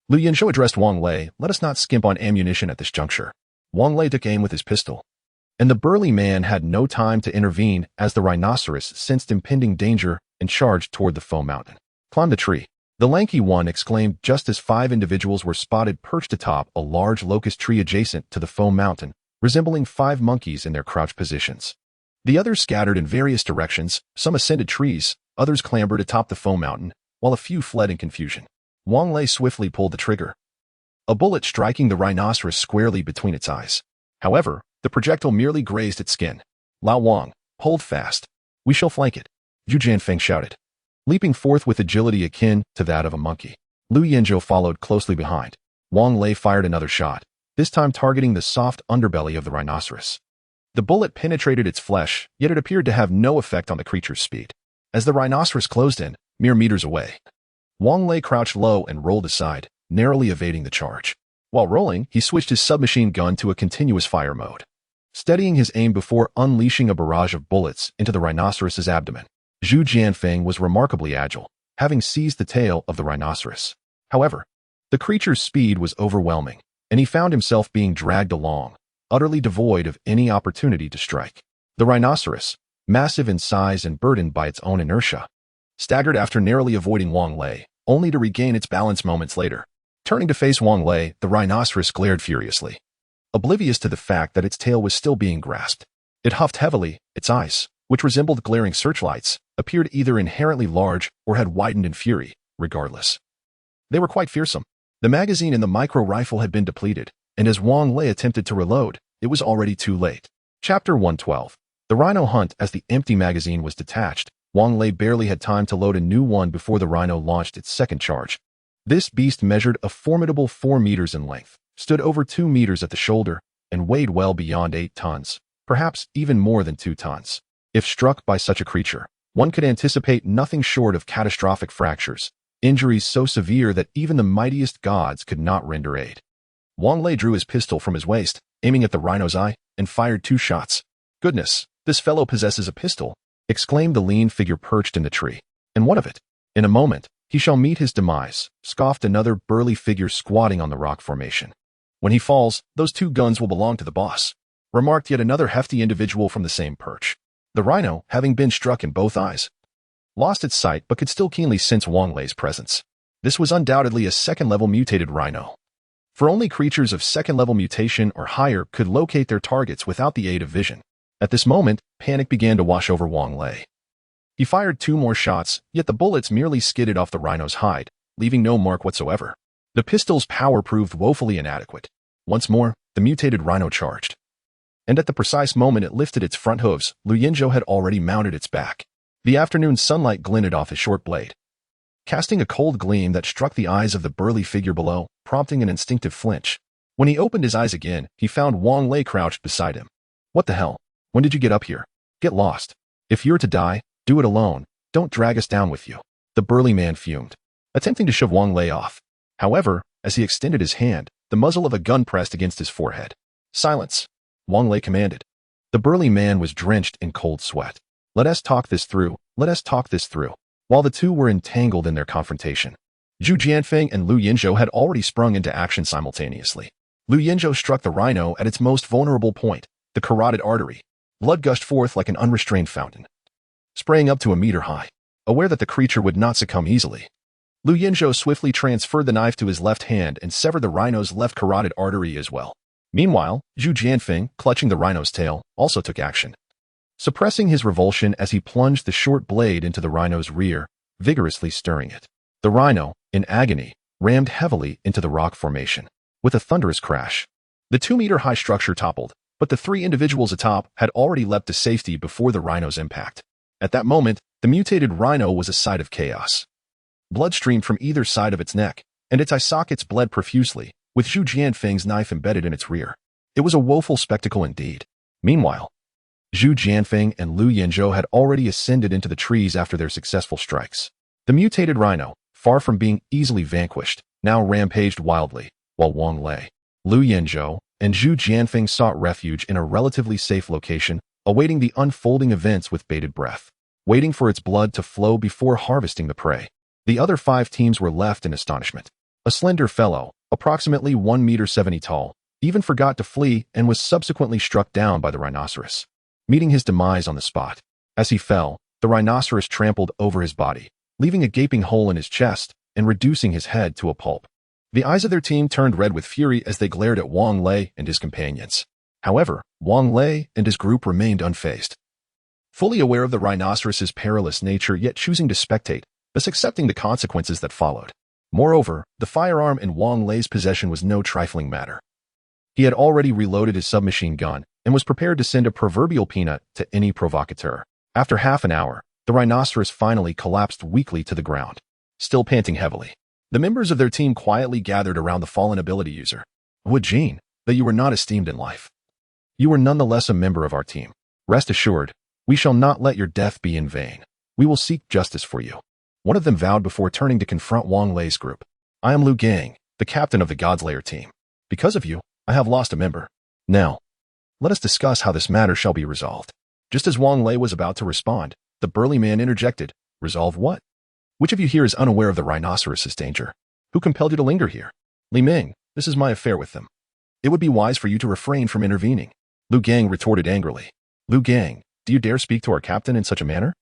Lu Yanzhou addressed Wang Lei, let us not skimp on ammunition at this juncture. Wang Lei took aim with his pistol, and the burly man had no time to intervene as the rhinoceros sensed impending danger and charged toward the foam mountain. "Climb the tree," the lanky one exclaimed just as 5 individuals were spotted perched atop a large locust tree adjacent to the foam mountain, resembling 5 monkeys in their crouched positions. The others scattered in various directions, some ascended trees, others clambered atop the foam mountain, while a few fled in confusion. Wang Lei swiftly pulled the trigger, a bullet striking the rhinoceros squarely between its eyes. However, the projectile merely grazed its skin. "Lao Wang, hold fast. We shall flank it," Zhu Jianfeng shouted, leaping forth with agility akin to that of a monkey. Lu Yinzhou followed closely behind. Wang Lei fired another shot, this time targeting the soft underbelly of the rhinoceros. The bullet penetrated its flesh, yet it appeared to have no effect on the creature's speed. As the rhinoceros closed in, mere meters away, Wang Lei crouched low and rolled aside, narrowly evading the charge. While rolling, he switched his submachine gun to a continuous fire mode, steadying his aim before unleashing a barrage of bullets into the rhinoceros's abdomen. Zhu Jianfeng was remarkably agile, having seized the tail of the rhinoceros. However, the creature's speed was overwhelming, and he found himself being dragged along, utterly devoid of any opportunity to strike. The rhinoceros, massive in size and burdened by its own inertia, staggered after narrowly avoiding Wang Lei, only to regain its balance moments later. Turning to face Wang Lei, the rhinoceros glared furiously, oblivious to the fact that its tail was still being grasped. It huffed heavily, its eyes, which resembled glaring searchlights, appeared either inherently large or had widened in fury. Regardless, they were quite fearsome. The magazine in the micro-rifle had been depleted, and as Wang Lei attempted to reload, it was already too late. Chapter 112. The rhino hunt. As the empty magazine was detached, Wang Lei barely had time to load a new one before the rhino launched its second charge. This beast measured a formidable 4 meters in length, stood over 2 meters at the shoulder, and weighed well beyond 8 tons, perhaps even more than 2 tons. If struck by such a creature, one could anticipate nothing short of catastrophic fractures, injuries so severe that even the mightiest gods could not render aid. Wang Lei drew his pistol from his waist, aiming at the rhino's eye, and fired 2 shots. "Goodness, this fellow possesses a pistol," exclaimed the lean figure perched in the tree. "And what of it? In a moment, he shall meet his demise," scoffed another burly figure squatting on the rock formation. "When he falls, those 2 guns will belong to the boss," remarked yet another hefty individual from the same perch. The rhino, having been struck in both eyes, lost its sight but could still keenly sense Wang Lei's presence. This was undoubtedly a second-level mutated rhino, for only creatures of second-level mutation or higher could locate their targets without the aid of vision. At this moment, panic began to wash over Wang Lei. He fired 2 more shots, yet the bullets merely skidded off the rhino's hide, leaving no mark whatsoever. The pistol's power proved woefully inadequate. Once more, the mutated rhino charged, and at the precise moment it lifted its front hooves, Lu Yinzhou had already mounted its back. The afternoon sunlight glinted off his short blade, casting a cold gleam that struck the eyes of the burly figure below, prompting an instinctive flinch. When he opened his eyes again, he found Wang Lei crouched beside him. "What the hell? When did you get up here? Get lost. If you're to die, do it alone. Don't drag us down with you," the burly man fumed, attempting to shove Wang Lei off. However, as he extended his hand, the muzzle of a gun pressed against his forehead. "Silence," Wang Lei commanded. The burly man was drenched in cold sweat. Let us talk this through. While the two were entangled in their confrontation, Zhu Jianfeng and Lu Yinzhou had already sprung into action simultaneously. Lu Yinzhou struck the rhino at its most vulnerable point, the carotid artery. Blood gushed forth like an unrestrained fountain, spraying up to a meter high. Aware that the creature would not succumb easily, Lu Yinzhou swiftly transferred the knife to his left hand and severed the rhino's left carotid artery as well. Meanwhile, Zhu Jianfeng, clutching the rhino's tail, also took action, suppressing his revulsion as he plunged the short blade into the rhino's rear, vigorously stirring it. The rhino, in agony, rammed heavily into the rock formation. With a thunderous crash, the 2-meter-high structure toppled, but the 3 individuals atop had already leapt to safety before the rhino's impact. At that moment, the mutated rhino was a sight of chaos. Blood streamed from either side of its neck, and its eye sockets bled profusely, with Zhu Jianfeng's knife embedded in its rear. It was a woeful spectacle indeed. Meanwhile, Zhu Jianfeng and Lu Yinzhou had already ascended into the trees after their successful strikes. The mutated rhino, far from being easily vanquished, now rampaged wildly, while Wang Lei, Lu Yinzhou, and Zhu Jianfeng sought refuge in a relatively safe location, awaiting the unfolding events with bated breath, waiting for its blood to flow before harvesting the prey. The other 5 teams were left in astonishment. A slender fellow, approximately 1 meter 70 tall, even forgot to flee and was subsequently struck down by the rhinoceros, meeting his demise on the spot. As he fell, the rhinoceros trampled over his body, leaving a gaping hole in his chest and reducing his head to a pulp. The eyes of their team turned red with fury as they glared at Wang Lei and his companions. However, Wang Lei and his group remained unfazed. Fully aware of the rhinoceros's perilous nature yet choosing to spectate, thus accepting the consequences that followed. Moreover, the firearm in Wang Lei's possession was no trifling matter. He had already reloaded his submachine gun and was prepared to send a proverbial peanut to any provocateur. After half an hour, the rhinoceros finally collapsed weakly to the ground, still panting heavily. The members of their team quietly gathered around the fallen ability user. Would Jean, that you were not esteemed in life. You were nonetheless a member of our team. Rest assured, we shall not let your death be in vain. We will seek justice for you. One of them vowed before turning to confront Wang Lei's group. I am Liu Gang, the captain of the Godslayer team. Because of you, I have lost a member. Now, let us discuss how this matter shall be resolved. Just as Wang Lei was about to respond, the burly man interjected. Resolve what? Which of you here is unaware of the rhinoceros's danger? Who compelled you to linger here? Li Ming, this is my affair with them. It would be wise for you to refrain from intervening. Liu Gang retorted angrily. Liu Gang, do you dare speak to our captain in such a manner?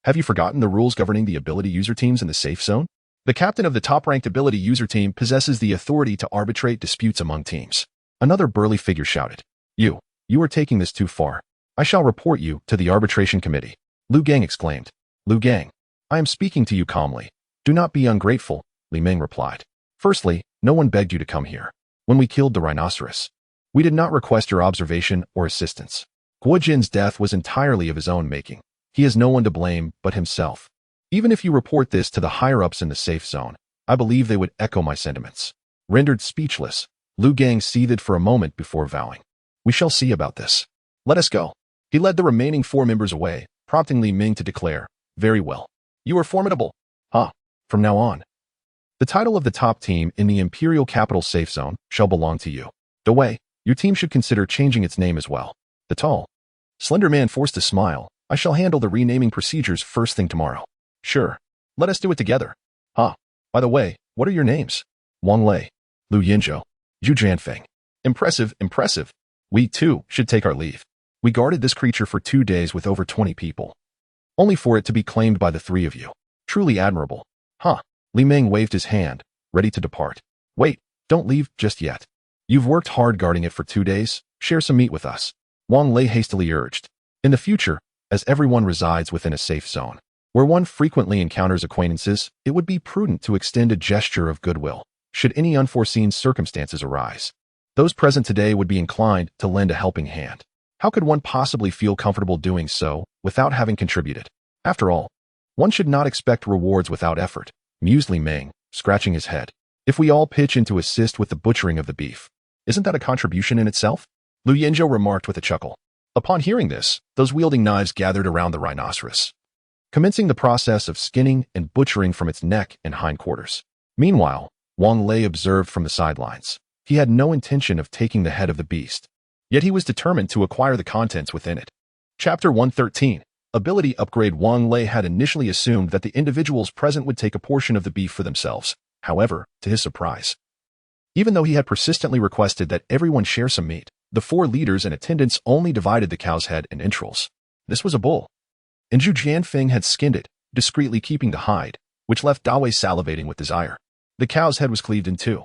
Have you forgotten the rules governing the ability user teams in the safe zone? The captain of the top-ranked ability user team possesses the authority to arbitrate disputes among teams. Another burly figure shouted. You are taking this too far. I shall report you to the arbitration committee. Liu Gang exclaimed. Liu Gang, I am speaking to you calmly. Do not be ungrateful, Li Ming replied. Firstly, no one begged you to come here. When we killed the rhinoceros, we did not request your observation or assistance. Guo Jin's death was entirely of his own making. He has no one to blame but himself. Even if you report this to the higher-ups in the safe zone, I believe they would echo my sentiments. Rendered speechless, Liu Gang seethed for a moment before vowing. We shall see about this. Let us go. He led the remaining 4 members away, prompting Li Ming to declare, very well. You are formidable. From now on, the title of the top team in the Imperial Capital Safe Zone shall belong to you. Dawei, your team should consider changing its name as well. The tall, slender man forced a smile. I shall handle the renaming procedures first thing tomorrow. Sure. Let us do it together. By the way, what are your names? Wang Lei, Liu Yinzhou, Zhu Jianfeng. Impressive, impressive. We, too, should take our leave. We guarded this creature for 2 days with over 20 people. Only for it to be claimed by the 3 of you. Truly admirable. Li Ming waved his hand, ready to depart. Wait, don't leave just yet. You've worked hard guarding it for 2 days. Share some meat with us. Wang Lei hastily urged. In the future, as everyone resides within a safe zone, where one frequently encounters acquaintances, it would be prudent to extend a gesture of goodwill, should any unforeseen circumstances arise. Those present today would be inclined to lend a helping hand. How could one possibly feel comfortable doing so without having contributed? After all, one should not expect rewards without effort, mused Li Ming, scratching his head. If we all pitch in to assist with the butchering of the beef, isn't that a contribution in itself? Liu Yinzhou remarked with a chuckle. Upon hearing this, those wielding knives gathered around the rhinoceros, commencing the process of skinning and butchering from its neck and hindquarters. Meanwhile, Wang Lei observed from the sidelines. He had no intention of taking the head of the beast, yet he was determined to acquire the contents within it. Chapter 113. Ability Upgrade. Wang Lei had initially assumed that the individuals present would take a portion of the beef for themselves. However, to his surprise, even though he had persistently requested that everyone share some meat, the 4 leaders and attendants only divided the cow's head and entrails. This was a bull, and Zhu Jianfeng had skinned it, discreetly keeping the hide, which left Dawei salivating with desire. The cow's head was cleaved in 2,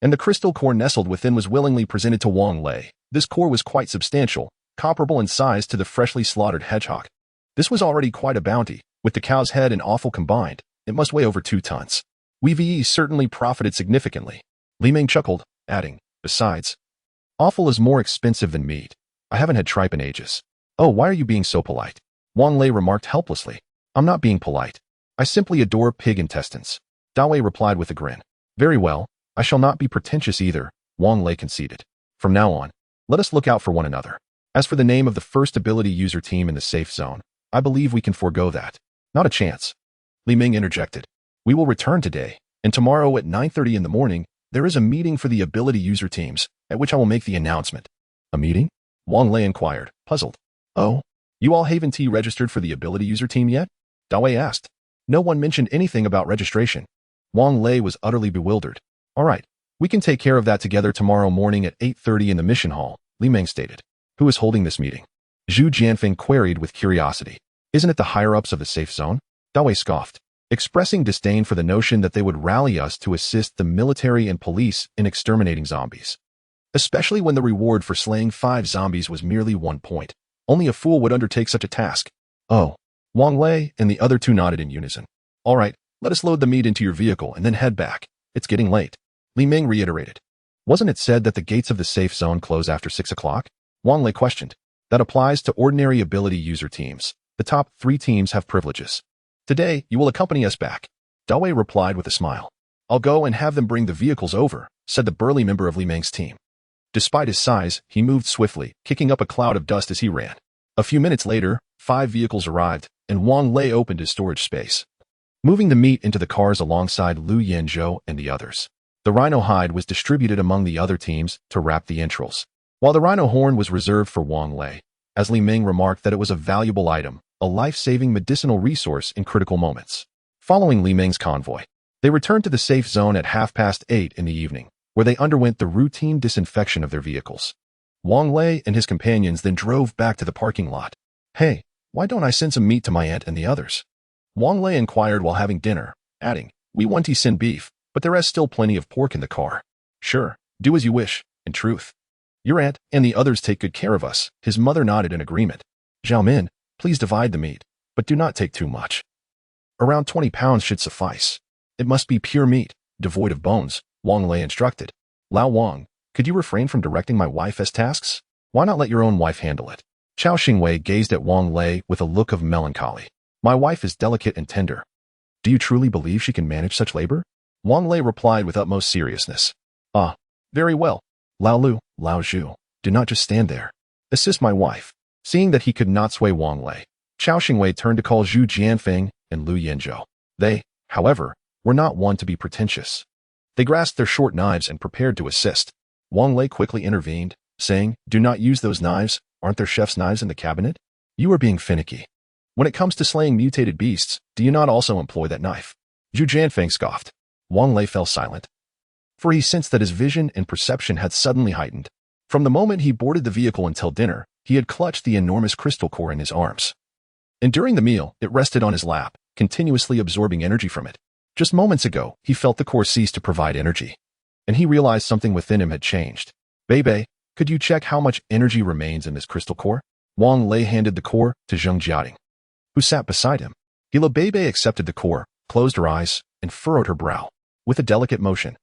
and the crystal core nestled within was willingly presented to Wang Lei. This core was quite substantial, comparable in size to the freshly slaughtered hedgehog. This was already quite a bounty. With the cow's head and offal combined, it must weigh over 2 tons. We certainly profited significantly. Li Ming chuckled, adding, besides, offal is more expensive than meat. I haven't had tripe in ages. Oh, why are you being so polite? Wang Lei remarked helplessly. I'm not being polite. I simply adore pig intestines. Dawei replied with a grin. Very well, I shall not be pretentious either, Wang Lei conceded. From now on, let us look out for one another. As for the name of the first ability user team in the safe zone, I believe we can forego that. Not a chance. Li Ming interjected. We will return today, and tomorrow at 9:30 in the morning, there is a meeting for the ability user teams, at which I will make the announcement. A meeting? Wang Lei inquired, puzzled. Oh, you all haven't registered for the ability user team yet? Dawei asked. No one mentioned anything about registration. Wang Lei was utterly bewildered. All right, We can take care of that together tomorrow morning at 8:30 in the mission hall, Li Meng stated. Who is holding this meeting? Zhu Jianfeng queried with curiosity. Isn't it the higher-ups of the safe zone? Dao Wei scoffed, expressing disdain for the notion that they would rally us to assist the military and police in exterminating zombies. Especially when the reward for slaying 5 zombies was merely 1 point. Only a fool would undertake such a task. Oh. Wang Lei and the other 2 nodded in unison. All right, let us load the meat into your vehicle and then head back. It's getting late. Li Meng reiterated. Wasn't it said that the gates of the safe zone close after 6 o'clock? Wang Lei questioned. That applies to ordinary ability user teams. The top 3 teams have privileges. Today, you will accompany us back. Dao Wei replied with a smile. I'll go and have them bring the vehicles over, said the burly member of Li Meng's team. Despite his size, he moved swiftly, kicking up a cloud of dust as he ran. A few minutes later, 5 vehicles arrived, and Wang Lei opened his storage space, moving the meat into the cars alongside Lu Yanzhou and the others. The rhino hide was distributed among the other teams to wrap the entrails, while the rhino horn was reserved for Wang Lei, as Li Meng remarked that it was a valuable item, a life-saving medicinal resource in critical moments. Following Li Meng's convoy, they returned to the safe zone at 8:30 in the evening, where they underwent the routine disinfection of their vehicles. Wang Lei and his companions then drove back to the parking lot. Hey, why don't I send some meat to my aunt and the others? Wang Lei inquired while having dinner, adding, we want to send beef, but there is still plenty of pork in the car. Sure, do as you wish, in truth. Your aunt and the others take good care of us. His mother nodded in agreement. Zhao Min, please divide the meat, but do not take too much. Around 20 pounds should suffice. It must be pure meat, devoid of bones, Wang Lei instructed. Lao Wang, could you refrain from directing my wife as tasks? Why not let your own wife handle it? Chao Xingwei gazed at Wang Lei with a look of melancholy. My wife is delicate and tender. Do you truly believe she can manage such labor? Wang Lei replied with utmost seriousness. Ah, very well. Lao Lu, Lao Zhu, do not just stand there. Assist my wife. Seeing that he could not sway Wang Lei, Chao Xingwei turned to call Zhu Jianfeng and Lu Yanzhou. They, however, were not one to be pretentious. They grasped their short knives and prepared to assist. Wang Lei quickly intervened, saying, do not use those knives. Aren't there chef's knives in the cabinet? You are being finicky. When it comes to slaying mutated beasts, do you not also employ that knife? Zhu Jianfeng scoffed. Wang Lei fell silent, for he sensed that his vision and perception had suddenly heightened. From the moment he boarded the vehicle until dinner, he had clutched the enormous crystal core in his arms. And during the meal, it rested on his lap, continuously absorbing energy from it. Just moments ago, he felt the core cease to provide energy, and he realized something within him had changed. Bei, could you check how much energy remains in this crystal core? Wang Lei handed the core to Zheng Jiating, who sat beside him. Bei accepted the core, closed her eyes, and furrowed her brow. With a delicate motion,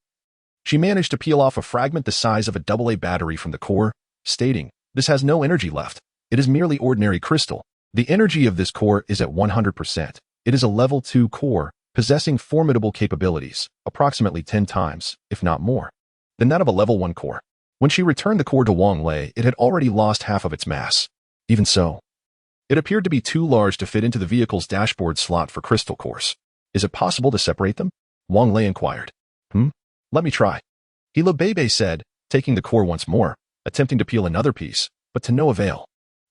she managed to peel off a fragment the size of a AA battery from the core, stating, this has no energy left. It is merely ordinary crystal. The energy of this core is at 100%. It is a level 2 core, possessing formidable capabilities, approximately 10 times, if not more, than that of a level 1 core. When she returned the core to Wang Lei, it had already lost half of its mass. Even so, it appeared to be too large to fit into the vehicle's dashboard slot for crystal cores. Is it possible to separate them? Wang Lei inquired. Let me try. Bei said, taking the core once more, attempting to peel another piece, but to no avail.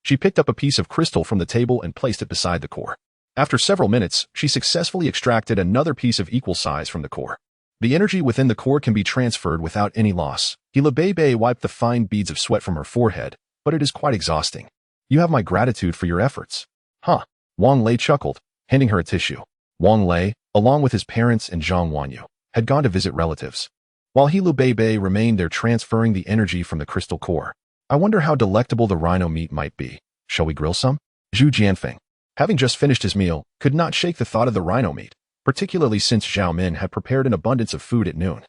She picked up a piece of crystal from the table and placed it beside the core. After several minutes, she successfully extracted another piece of equal size from the core. The energy within the core can be transferred without any loss. Bei wiped the fine beads of sweat from her forehead, but it is quite exhausting. You have my gratitude for your efforts. Huh. Wang Lei chuckled, handing her a tissue. Wang Lei, along with his parents and Zhang Wanyu, had gone to visit relatives, while Bei remained there transferring the energy from the crystal core. I wonder how delectable the rhino meat might be. Shall we grill some? Zhu Jianfeng, having just finished his meal, could not shake the thought of the rhino meat, particularly since Zhao Min had prepared an abundance of food at noon,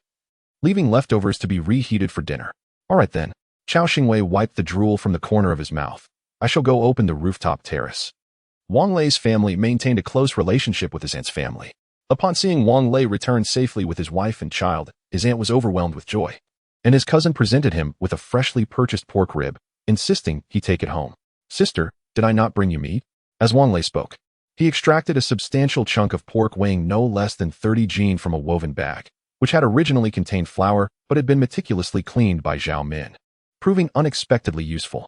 leaving leftovers to be reheated for dinner. All right then. Chao Xingwei wiped the drool from the corner of his mouth. I shall go open the rooftop terrace. Wang Lei's family maintained a close relationship with his aunt's family. Upon seeing Wang Lei return safely with his wife and child, his aunt was overwhelmed with joy, and his cousin presented him with a freshly purchased pork rib, insisting he take it home. Sister, did I not bring you meat? As Wang Lei spoke, he extracted a substantial chunk of pork weighing no less than 30 jin from a woven bag, which had originally contained flour but had been meticulously cleaned by Zhao Min, proving unexpectedly useful.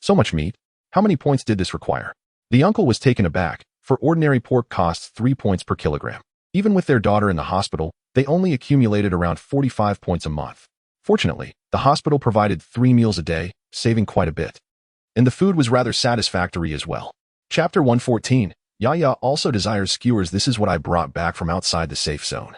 So much meat? How many points did this require? The uncle was taken aback, for ordinary pork costs 3 points per kilogram. Even with their daughter in the hospital, They only accumulated around 45 points a month. Fortunately, the hospital provided 3 meals a day, saving quite a bit. And the food was rather satisfactory as well. Chapter 114. Yaya also desires skewers. This is what I brought back from outside the safe zone.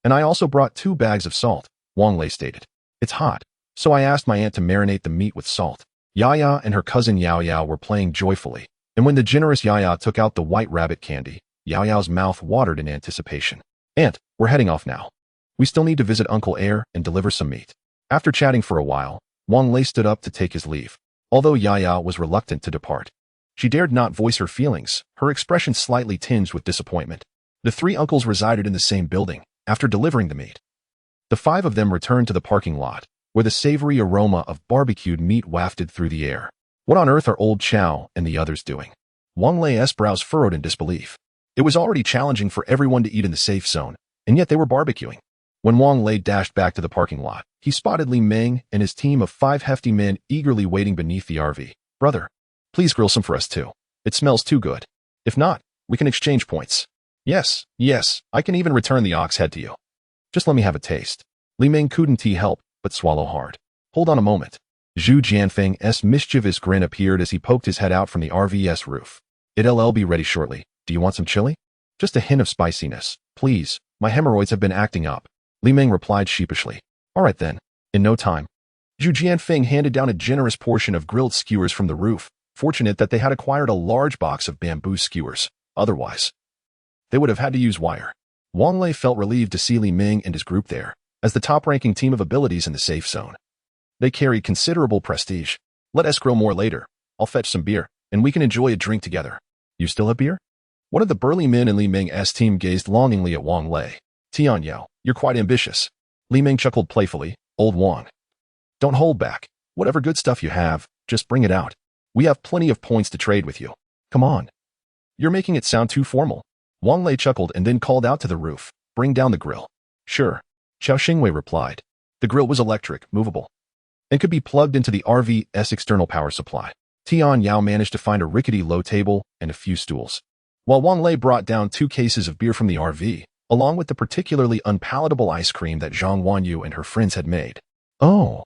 And I also brought 2 bags of salt, Wang Lei stated. It's hot, so I asked my aunt to marinate the meat with salt. Yaya and her cousin Yao Yao were playing joyfully, and when the generous Yaya took out the white rabbit candy, Yao Yao's mouth watered in anticipation. Aunt, we're heading off now. We still need to visit Uncle Air and deliver some meat. After chatting for a while, Wang Lei stood up to take his leave, although Yaya was reluctant to depart. She dared not voice her feelings, her expression slightly tinged with disappointment. The 3 uncles resided in the same building. After delivering the meat, the 5 of them returned to the parking lot, where the savory aroma of barbecued meat wafted through the air. What on earth are old Chow and the others doing? Wang Lei's brows furrowed in disbelief. It was already challenging for everyone to eat in the safe zone, and yet they were barbecuing. When Wang Lei dashed back to the parking lot, he spotted Li Ming and his team of 5 hefty men eagerly waiting beneath the RV. Brother, please grill some for us too. It smells too good. If not, we can exchange points. Yes, I can even return the ox head to you. Just let me have a taste. Li Ming couldn't help but swallow hard. Hold on a moment. Zhu Jianfeng's mischievous grin appeared as he poked his head out from the RV's roof. It'll be ready shortly. Do you want some chili? Just a hint of spiciness, please. My hemorrhoids have been acting up. Li Ming replied sheepishly. All right then. In no time. Zhu Jianfeng handed down a generous portion of grilled skewers from the roof, fortunate that they had acquired a large box of bamboo skewers. Otherwise, they would have had to use wire. Wang Lei felt relieved to see Li Ming and his group there, as the top-ranking team of abilities in the safe zone. They carried considerable prestige. Let us grill more later. I'll fetch some beer, and we can enjoy a drink together. You still have beer? One of the burly men in Li Ming's team gazed longingly at Wang Lei. Tian Yao, you're quite ambitious. Li Ming chuckled playfully. Old Wang. Don't hold back. Whatever good stuff you have, just bring it out. We have plenty of points to trade with you. Come on. You're making it sound too formal. Wang Lei chuckled and then called out to the roof. Bring down the grill. Sure. Xiao Xingwei replied. The grill was electric, movable, and could be plugged into the RV's external power supply. Tian Yao managed to find a rickety low table and a few stools, while Wang Lei brought down 2 cases of beer from the RV, along with the particularly unpalatable ice cream that Zhang Wanyu and her friends had made. Oh,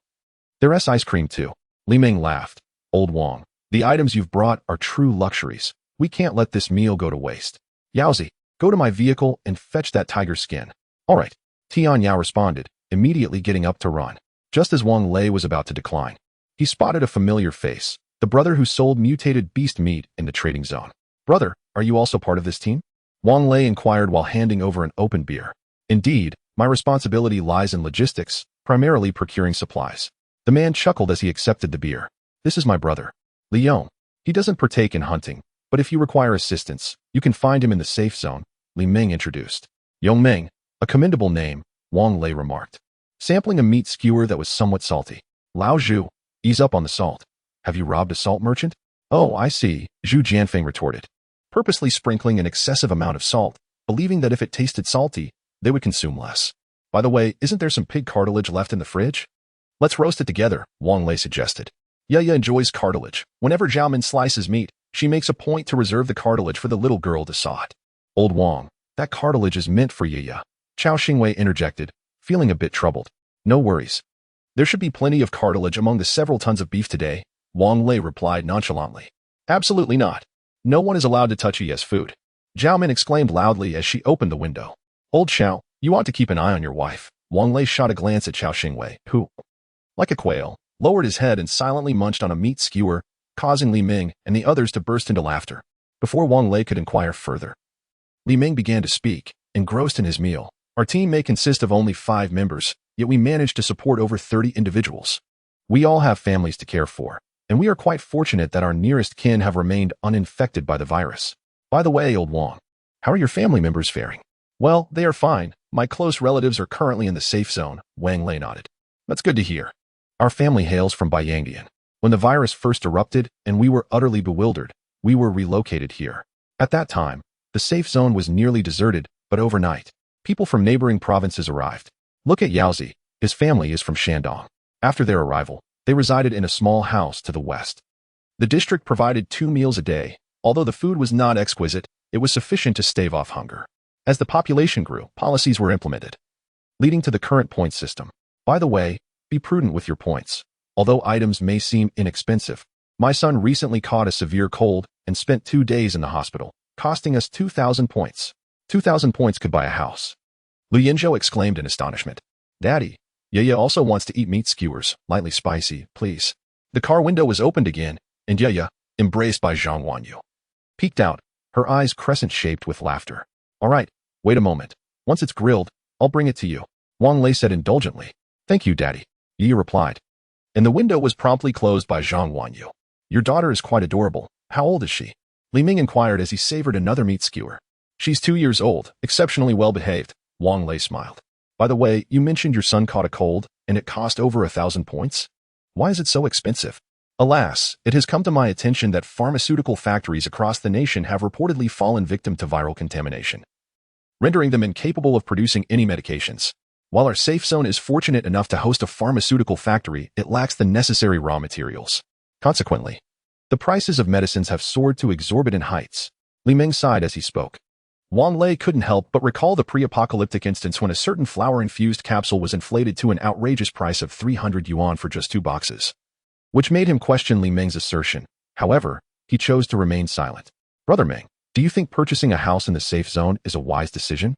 there's ice cream too. Li Ming laughed. Old Wang, the items you've brought are true luxuries. We can't let this meal go to waste. Yaozi, go to my vehicle and fetch that tiger skin. All right. Tian Yao responded, immediately getting up to run. Just as Wang Lei was about to decline, he spotted a familiar face, the brother who sold mutated beast meat in the trading zone. Brother, are you also part of this team? Wang Lei inquired while handing over an open beer. Indeed, my responsibility lies in logistics, primarily procuring supplies. The man chuckled as he accepted the beer. This is my brother, Li Yong. He doesn't partake in hunting, but if you require assistance, you can find him in the safe zone, Li Ming introduced. Yong Ming, a commendable name, Wang Lei remarked, sampling a meat skewer that was somewhat salty. Lao Zhu, ease up on the salt. Have you robbed a salt merchant? Oh, I see, Zhu Jianfeng retorted, purposely sprinkling an excessive amount of salt, believing that if it tasted salty, they would consume less. By the way, isn't there some pig cartilage left in the fridge? Let's roast it together, Wang Lei suggested. Yaya enjoys cartilage. Whenever Zhaomin slices meat, she makes a point to reserve the cartilage for the little girl to saw it. Old Wang, that cartilage is meant for Yaya. Xiao Xingwei interjected, feeling a bit troubled. No worries. There should be plenty of cartilage among the several tons of beef today, Wang Lei replied nonchalantly. Absolutely not. No one is allowed to touch Yaya's food. Zhao Min exclaimed loudly as she opened the window. Old Xiao, you ought to keep an eye on your wife. Wang Lei shot a glance at Xiao Xingwei, who, like a quail, lowered his head and silently munched on a meat skewer, causing Li Ming and the others to burst into laughter. Before Wang Lei could inquire further, Li Ming began to speak, engrossed in his meal. Our team may consist of only 5 members, yet we managed to support over 30 individuals. We all have families to care for, and we are quite fortunate that our nearest kin have remained uninfected by the virus. By the way, old Wang, how are your family members faring? Well, they are fine. My close relatives are currently in the safe zone, Wang Lei nodded. That's good to hear. Our family hails from Baiyangdian. When the virus first erupted and we were utterly bewildered, we were relocated here. At that time, the safe zone was nearly deserted, but overnight, people from neighboring provinces arrived. Look at Yaozi. His family is from Shandong. After their arrival, they resided in a small house to the west. The district provided 2 meals a day. Although the food was not exquisite, it was sufficient to stave off hunger. As the population grew, policies were implemented. leading to the current point system. By the way, be prudent with your points. Although items may seem inexpensive, my son recently caught a severe cold and spent 2 days in the hospital, costing us 2,000 points. 2,000 points could buy a house. Liu Yinzhou exclaimed in astonishment. Daddy, Yaya also wants to eat meat skewers, lightly spicy, please. The car window was opened again, and Yaya, embraced by Zhang Wanyu, peeked out, her eyes crescent-shaped with laughter. All right, wait a moment. Once it's grilled, I'll bring it to you, Wang Lei said indulgently. Thank you, Daddy, Yaya replied. And the window was promptly closed by Zhang Wanyu. Your daughter is quite adorable. How old is she? Li Ming inquired as he savored another meat skewer. She's 2 years old, exceptionally well-behaved, Wang Lei smiled. By the way, you mentioned your son caught a cold, and it cost over 1,000 points? Why is it so expensive? Alas, it has come to my attention that pharmaceutical factories across the nation have reportedly fallen victim to viral contamination, rendering them incapable of producing any medications. While our safe zone is fortunate enough to host a pharmaceutical factory, it lacks the necessary raw materials. Consequently, the prices of medicines have soared to exorbitant heights. Li Ming sighed as he spoke. Wang Lei couldn't help but recall the pre-apocalyptic instance when a certain flower-infused capsule was inflated to an outrageous price of 300 yuan for just 2 boxes, which made him question Li Ming's assertion. However, he chose to remain silent. Brother Ming, do you think purchasing a house in the safe zone is a wise decision?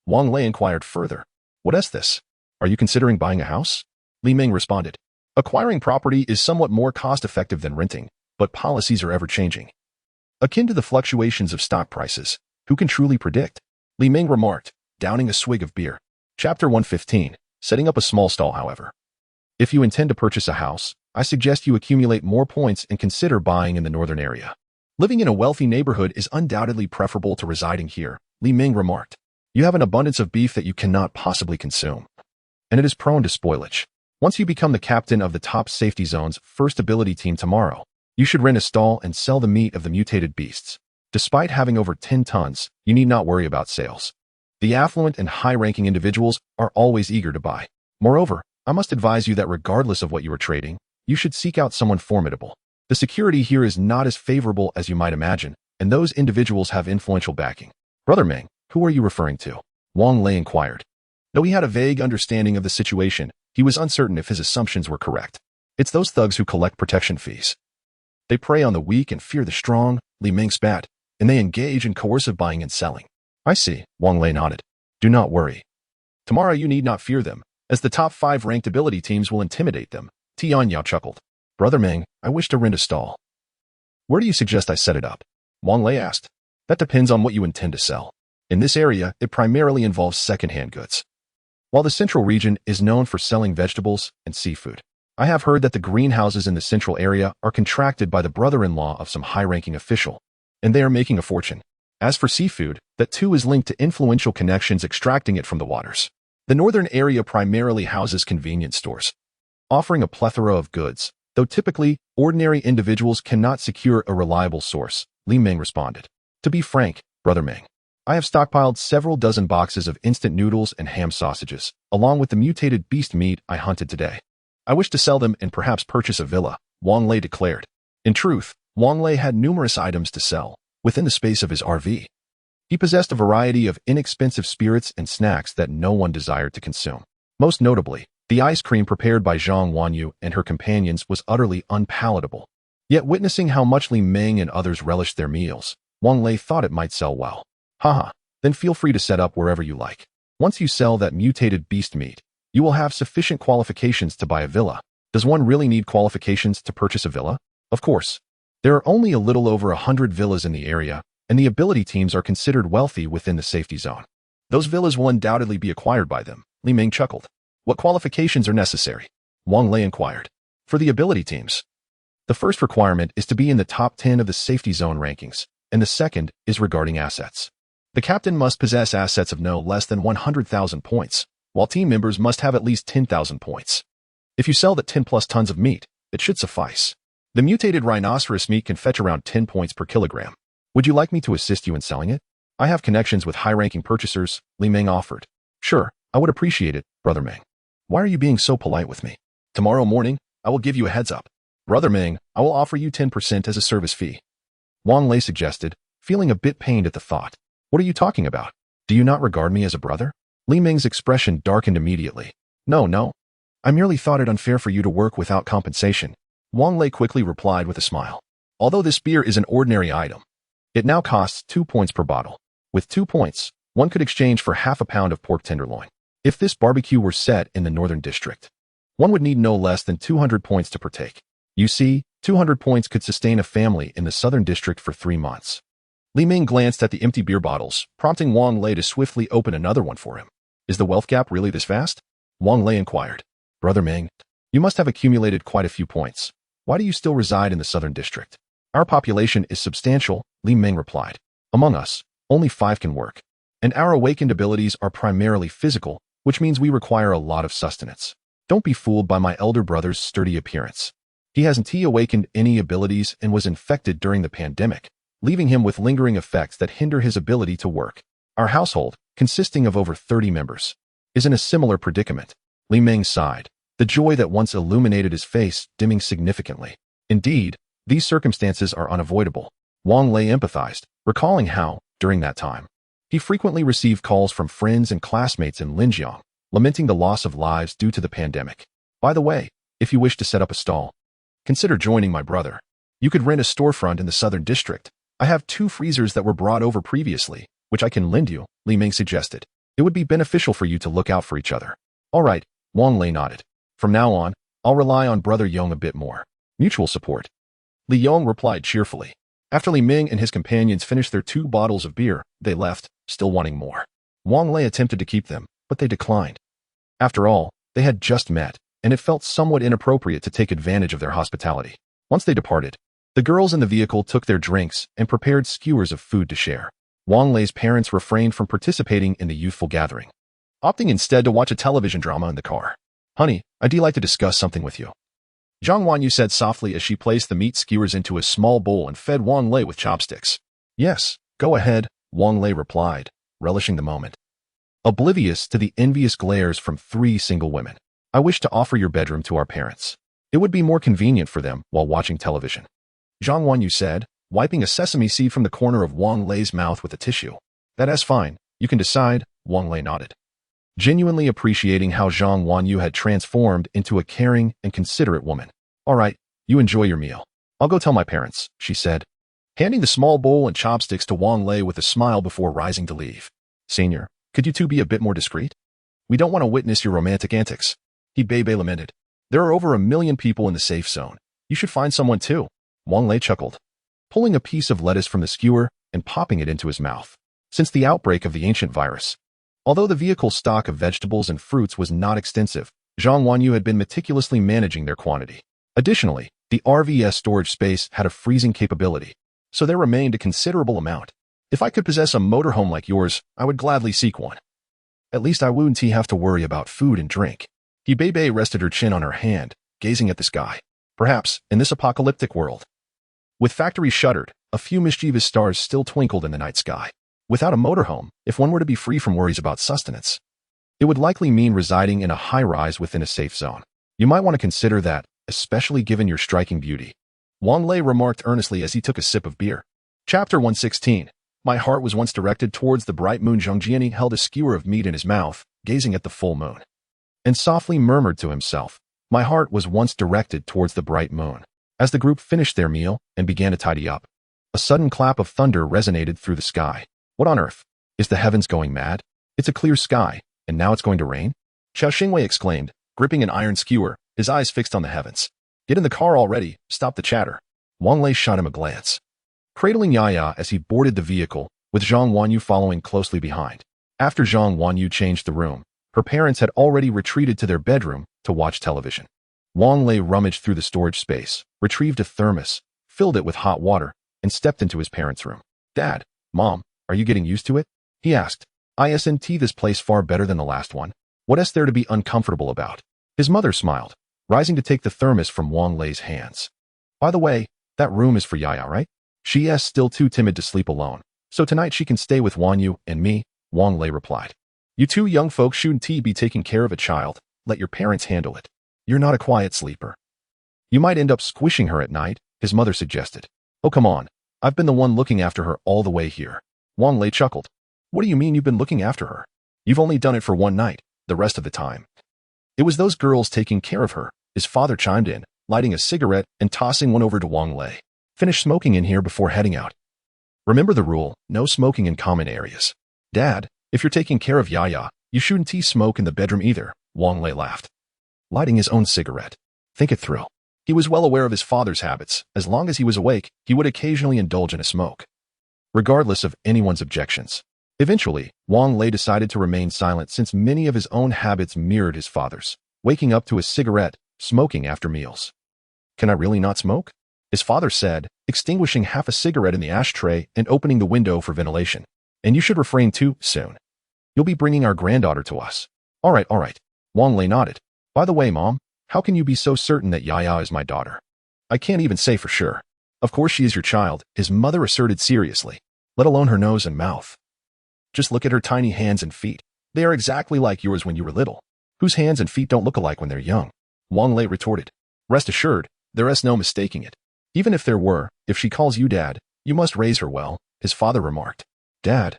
Wang Lei inquired further. What is this? Are you considering buying a house? Li Ming responded. Acquiring property is somewhat more cost-effective than renting, but policies are ever-changing. Akin to the fluctuations of stock prices, who can truly predict? Li Ming remarked, downing a swig of beer. Chapter 115. Setting up a small stall, however. If you intend to purchase a house, I suggest you accumulate more points and consider buying in the northern area. Living in a wealthy neighborhood is undoubtedly preferable to residing here, Li Ming remarked. You have an abundance of beef that you cannot possibly consume, and it is prone to spoilage. Once you become the captain of the top safety zone's first ability team tomorrow, you should rent a stall and sell the meat of the mutated beasts. Despite having over 10 tons, you need not worry about sales. The affluent and high-ranking individuals are always eager to buy. Moreover, I must advise you that regardless of what you are trading, you should seek out someone formidable. The security here is not as favorable as you might imagine, and those individuals have influential backing. Brother Ming, who are you referring to? Wang Lei inquired. Though he had a vague understanding of the situation, he was uncertain if his assumptions were correct. It's those thugs who collect protection fees. They prey on the weak and fear the strong, Li Ming spat, and they engage in coercive buying and selling. I see, Wang Lei nodded. Do not worry. Tomorrow you need not fear them, as the top 5 ranked ability teams will intimidate them. Tian Yao chuckled. Brother Ming, I wish to rent a stall. Where do you suggest I set it up? Wang Lei asked. That depends on what you intend to sell. In this area, it primarily involves second-hand goods, while the central region is known for selling vegetables and seafood. I have heard that the greenhouses in the central area are contracted by the brother-in-law of some high-ranking official, and they are making a fortune. As for seafood, that too is linked to influential connections extracting it from the waters. The northern area primarily houses convenience stores, offering a plethora of goods, though typically, ordinary individuals cannot secure a reliable source, Li Ming responded. To be frank, Brother Ming, I have stockpiled several dozen boxes of instant noodles and ham sausages, along with the mutated beast meat I hunted today. I wish to sell them and perhaps purchase a villa, Wang Lei declared. In truth, Wang Lei had numerous items to sell, within the space of his RV. He possessed a variety of inexpensive spirits and snacks that no one desired to consume. Most notably, the ice cream prepared by Zhang Wanyu and her companions was utterly unpalatable. Yet witnessing how much Li Ming and others relished their meals, Wang Lei thought it might sell well. Haha, then feel free to set up wherever you like. Once you sell that mutated beast meat, you will have sufficient qualifications to buy a villa. Does one really need qualifications to purchase a villa? Of course. There are only a little over 100 villas in the area, and the ability teams are considered wealthy within the safety zone. Those villas will undoubtedly be acquired by them, Li Ming chuckled. What qualifications are necessary? Wang Lei inquired. For the ability teams, the first requirement is to be in the top 10 of the safety zone rankings, and the second is regarding assets. The captain must possess assets of no less than 100,000 points, while team members must have at least 10,000 points. If you sell that 10 plus tons of meat, it should suffice. The mutated rhinoceros meat can fetch around 10 points per kilogram. Would you like me to assist you in selling it? I have connections with high-ranking purchasers, Li Ming offered. Sure, I would appreciate it, Brother Ming. Why are you being so polite with me? Tomorrow morning, I will give you a heads up. Brother Ming, I will offer you 10% as a service fee. Wang Lei suggested, feeling a bit pained at the thought. What are you talking about? Do you not regard me as a brother? Li Ming's expression darkened immediately. No. I merely thought it unfair for you to work without compensation. Wang Lei quickly replied with a smile. Although this beer is an ordinary item, it now costs 2 points per bottle. With 2 points, one could exchange for half a pound of pork tenderloin. If this barbecue were set in the northern district, one would need no less than 200 points to partake. You see, 200 points could sustain a family in the southern district for 3 months. Li Ming glanced at the empty beer bottles, prompting Wang Lei to swiftly open another one for him. Is the wealth gap really this vast? Wang Lei inquired. Brother Ming, you must have accumulated quite a few points. Why do you still reside in the southern district? Our population is substantial, Li Ming replied. Among us, only 5 can work. And our awakened abilities are primarily physical, which means we require a lot of sustenance. Don't be fooled by my elder brother's sturdy appearance. He hasn't awakened any abilities and was infected during the pandemic, leaving him with lingering effects that hinder his ability to work. Our household, consisting of over 30 members, is in a similar predicament. Li Ming sighed, the joy that once illuminated his face dimming significantly. Indeed, these circumstances are unavoidable. Wang Lei empathized, recalling how, during that time, he frequently received calls from friends and classmates in Linjiang, lamenting the loss of lives due to the pandemic. By the way, if you wish to set up a stall, consider joining my brother. You could rent a storefront in the southern district. I have 2 freezers that were brought over previously, which I can lend you, Li Ming suggested. It would be beneficial for you to look out for each other. All right, Wang Lei nodded. From now on, I'll rely on Brother Yong a bit more. Mutual support. Li Yong replied cheerfully. After Li Ming and his companions finished their 2 bottles of beer, they left, still wanting more. Wang Lei attempted to keep them, but they declined. After all, they had just met, and it felt somewhat inappropriate to take advantage of their hospitality. Once they departed, the girls in the vehicle took their drinks and prepared skewers of food to share. Wang Lei's parents refrained from participating in the youthful gathering, opting instead to watch a television drama in the car. Honey, I'd like to discuss something with you, Zhang Wanyu said softly as she placed the meat skewers into a small bowl and fed Wang Lei with chopsticks. Yes, go ahead, Wang Lei replied, relishing the moment. Oblivious to the envious glares from 3 single women. I wish to offer your bedroom to our parents. It would be more convenient for them while watching television, Zhang Wanyu said, wiping a sesame seed from the corner of Wang Lei's mouth with a tissue. That's fine, you can decide, Wang Lei nodded, genuinely appreciating how Zhang Wanyu had transformed into a caring and considerate woman. All right, you enjoy your meal. I'll go tell my parents, she said, handing the small bowl and chopsticks to Wang Lei with a smile before rising to leave. Senior, could you 2 be a bit more discreet? We don't want to witness your romantic antics, he Bebe lamented. There are over 1 million people in the safe zone. You should find someone too, Wang Lei chuckled, pulling a piece of lettuce from the skewer and popping it into his mouth. Since the outbreak of the ancient virus, although the vehicle's stock of vegetables and fruits was not extensive, Zhang Wanyu had been meticulously managing their quantity. Additionally, the RVS storage space had a freezing capability, so there remained a considerable amount. If I could possess a motorhome like yours, I would gladly seek one. At least I wouldn't have to worry about food and drink. Bebe rested her chin on her hand, gazing at the sky. Perhaps, in this apocalyptic world, with factories shuttered, a few mischievous stars still twinkled in the night sky. Without a motorhome, if one were to be free from worries about sustenance, it would likely mean residing in a high-rise within a safe zone. You might want to consider that, especially given your striking beauty, Wang Lei remarked earnestly as he took a sip of beer. Chapter 116. My heart was once directed towards the bright moon. Zhang Jiani held a skewer of meat in his mouth, gazing at the full moon, and softly murmured to himself, my heart was once directed towards the bright moon. As the group finished their meal and began to tidy up, a sudden clap of thunder resonated through the sky. What on earth? Is the heavens going mad? It's a clear sky, and now it's going to rain? Xiao Xingwei exclaimed, gripping an iron skewer, his eyes fixed on the heavens. Get in the car already, stop the chatter. Wang Lei shot him a glance, cradling Yaya as he boarded the vehicle, with Zhang Wanyu following closely behind. After Zhang Wanyu changed the room, her parents had already retreated to their bedroom to watch television. Wang Lei rummaged through the storage space, retrieved a thermos, filled it with hot water, and stepped into his parents' room. Dad, Mom, are you getting used to it? He asked. Isn't this place far better than the last one? What is there to be uncomfortable about? His mother smiled, rising to take the thermos from Wang Lei's hands. By the way, that room is for Yaya, right? She is still too timid to sleep alone, so tonight she can stay with Wanyu and me, Wang Lei replied. You 2 young folks shouldn't be taking care of a child. Let your parents handle it. You're not a quiet sleeper. You might end up squishing her at night, his mother suggested. Oh, come on. I've been the one looking after her all the way here. Wang Lei chuckled. What do you mean you've been looking after her? You've only done it for one night, the rest of the time. It was those girls taking care of her, his father chimed in, lighting a cigarette and tossing one over to Wang Lei. Finish smoking in here before heading out. Remember the rule, no smoking in common areas. Dad, if you're taking care of Yaya, you shouldn't smoke in the bedroom either, Wang Lei laughed, lighting his own cigarette. Think it through. He was well aware of his father's habits. As long as he was awake, he would occasionally indulge in a smoke, regardless of anyone's objections. Eventually, Wang Lei decided to remain silent since many of his own habits mirrored his father's, waking up to a cigarette, smoking after meals. Can I really not smoke? His father said, extinguishing half a cigarette in the ashtray and opening the window for ventilation. And you should refrain too, soon. You'll be bringing our granddaughter to us. All right. Wang Lei nodded. By the way, Mom, how can you be so certain that Yaya is my daughter? I can't even say for sure. Of course she is your child, his mother asserted seriously, let alone her nose and mouth. Just look at her tiny hands and feet. They are exactly like yours when you were little. Whose hands and feet don't look alike when they're young? Wang Lei retorted. Rest assured, there is no mistaking it. Even if there were, if she calls you Dad, you must raise her well, his father remarked. Dad?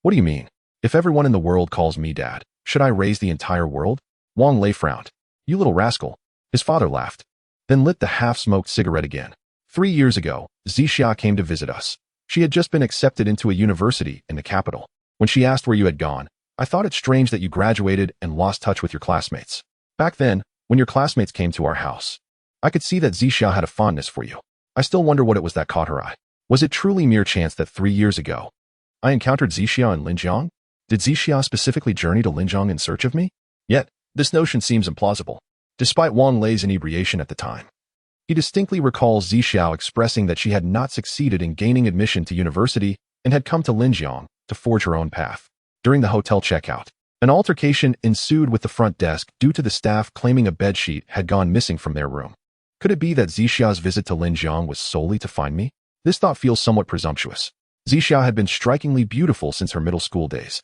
What do you mean? If everyone in the world calls me Dad, should I raise the entire world? Wang Lei frowned. You little rascal. His father laughed, then lit the half-smoked cigarette again. 3 years ago, Zixia came to visit us. She had just been accepted into a university in the capital. When she asked where you had gone, I thought it strange that you graduated and lost touch with your classmates. Back then, when your classmates came to our house, I could see that Zixia had a fondness for you. I still wonder what it was that caught her eye. Was it truly mere chance that 3 years ago, I encountered Zixia in Linjiang? Did Zixia specifically journey to Linjiang in search of me? Yet, this notion seems implausible, despite Wang Lei's inebriation at the time. He distinctly recalls Zixia expressing that she had not succeeded in gaining admission to university and had come to Linjiang to forge her own path. During the hotel checkout, an altercation ensued with the front desk due to the staff claiming a bedsheet had gone missing from their room. Could it be that Zixia's visit to Linjiang was solely to find me? This thought feels somewhat presumptuous. Zixia had been strikingly beautiful since her middle school days,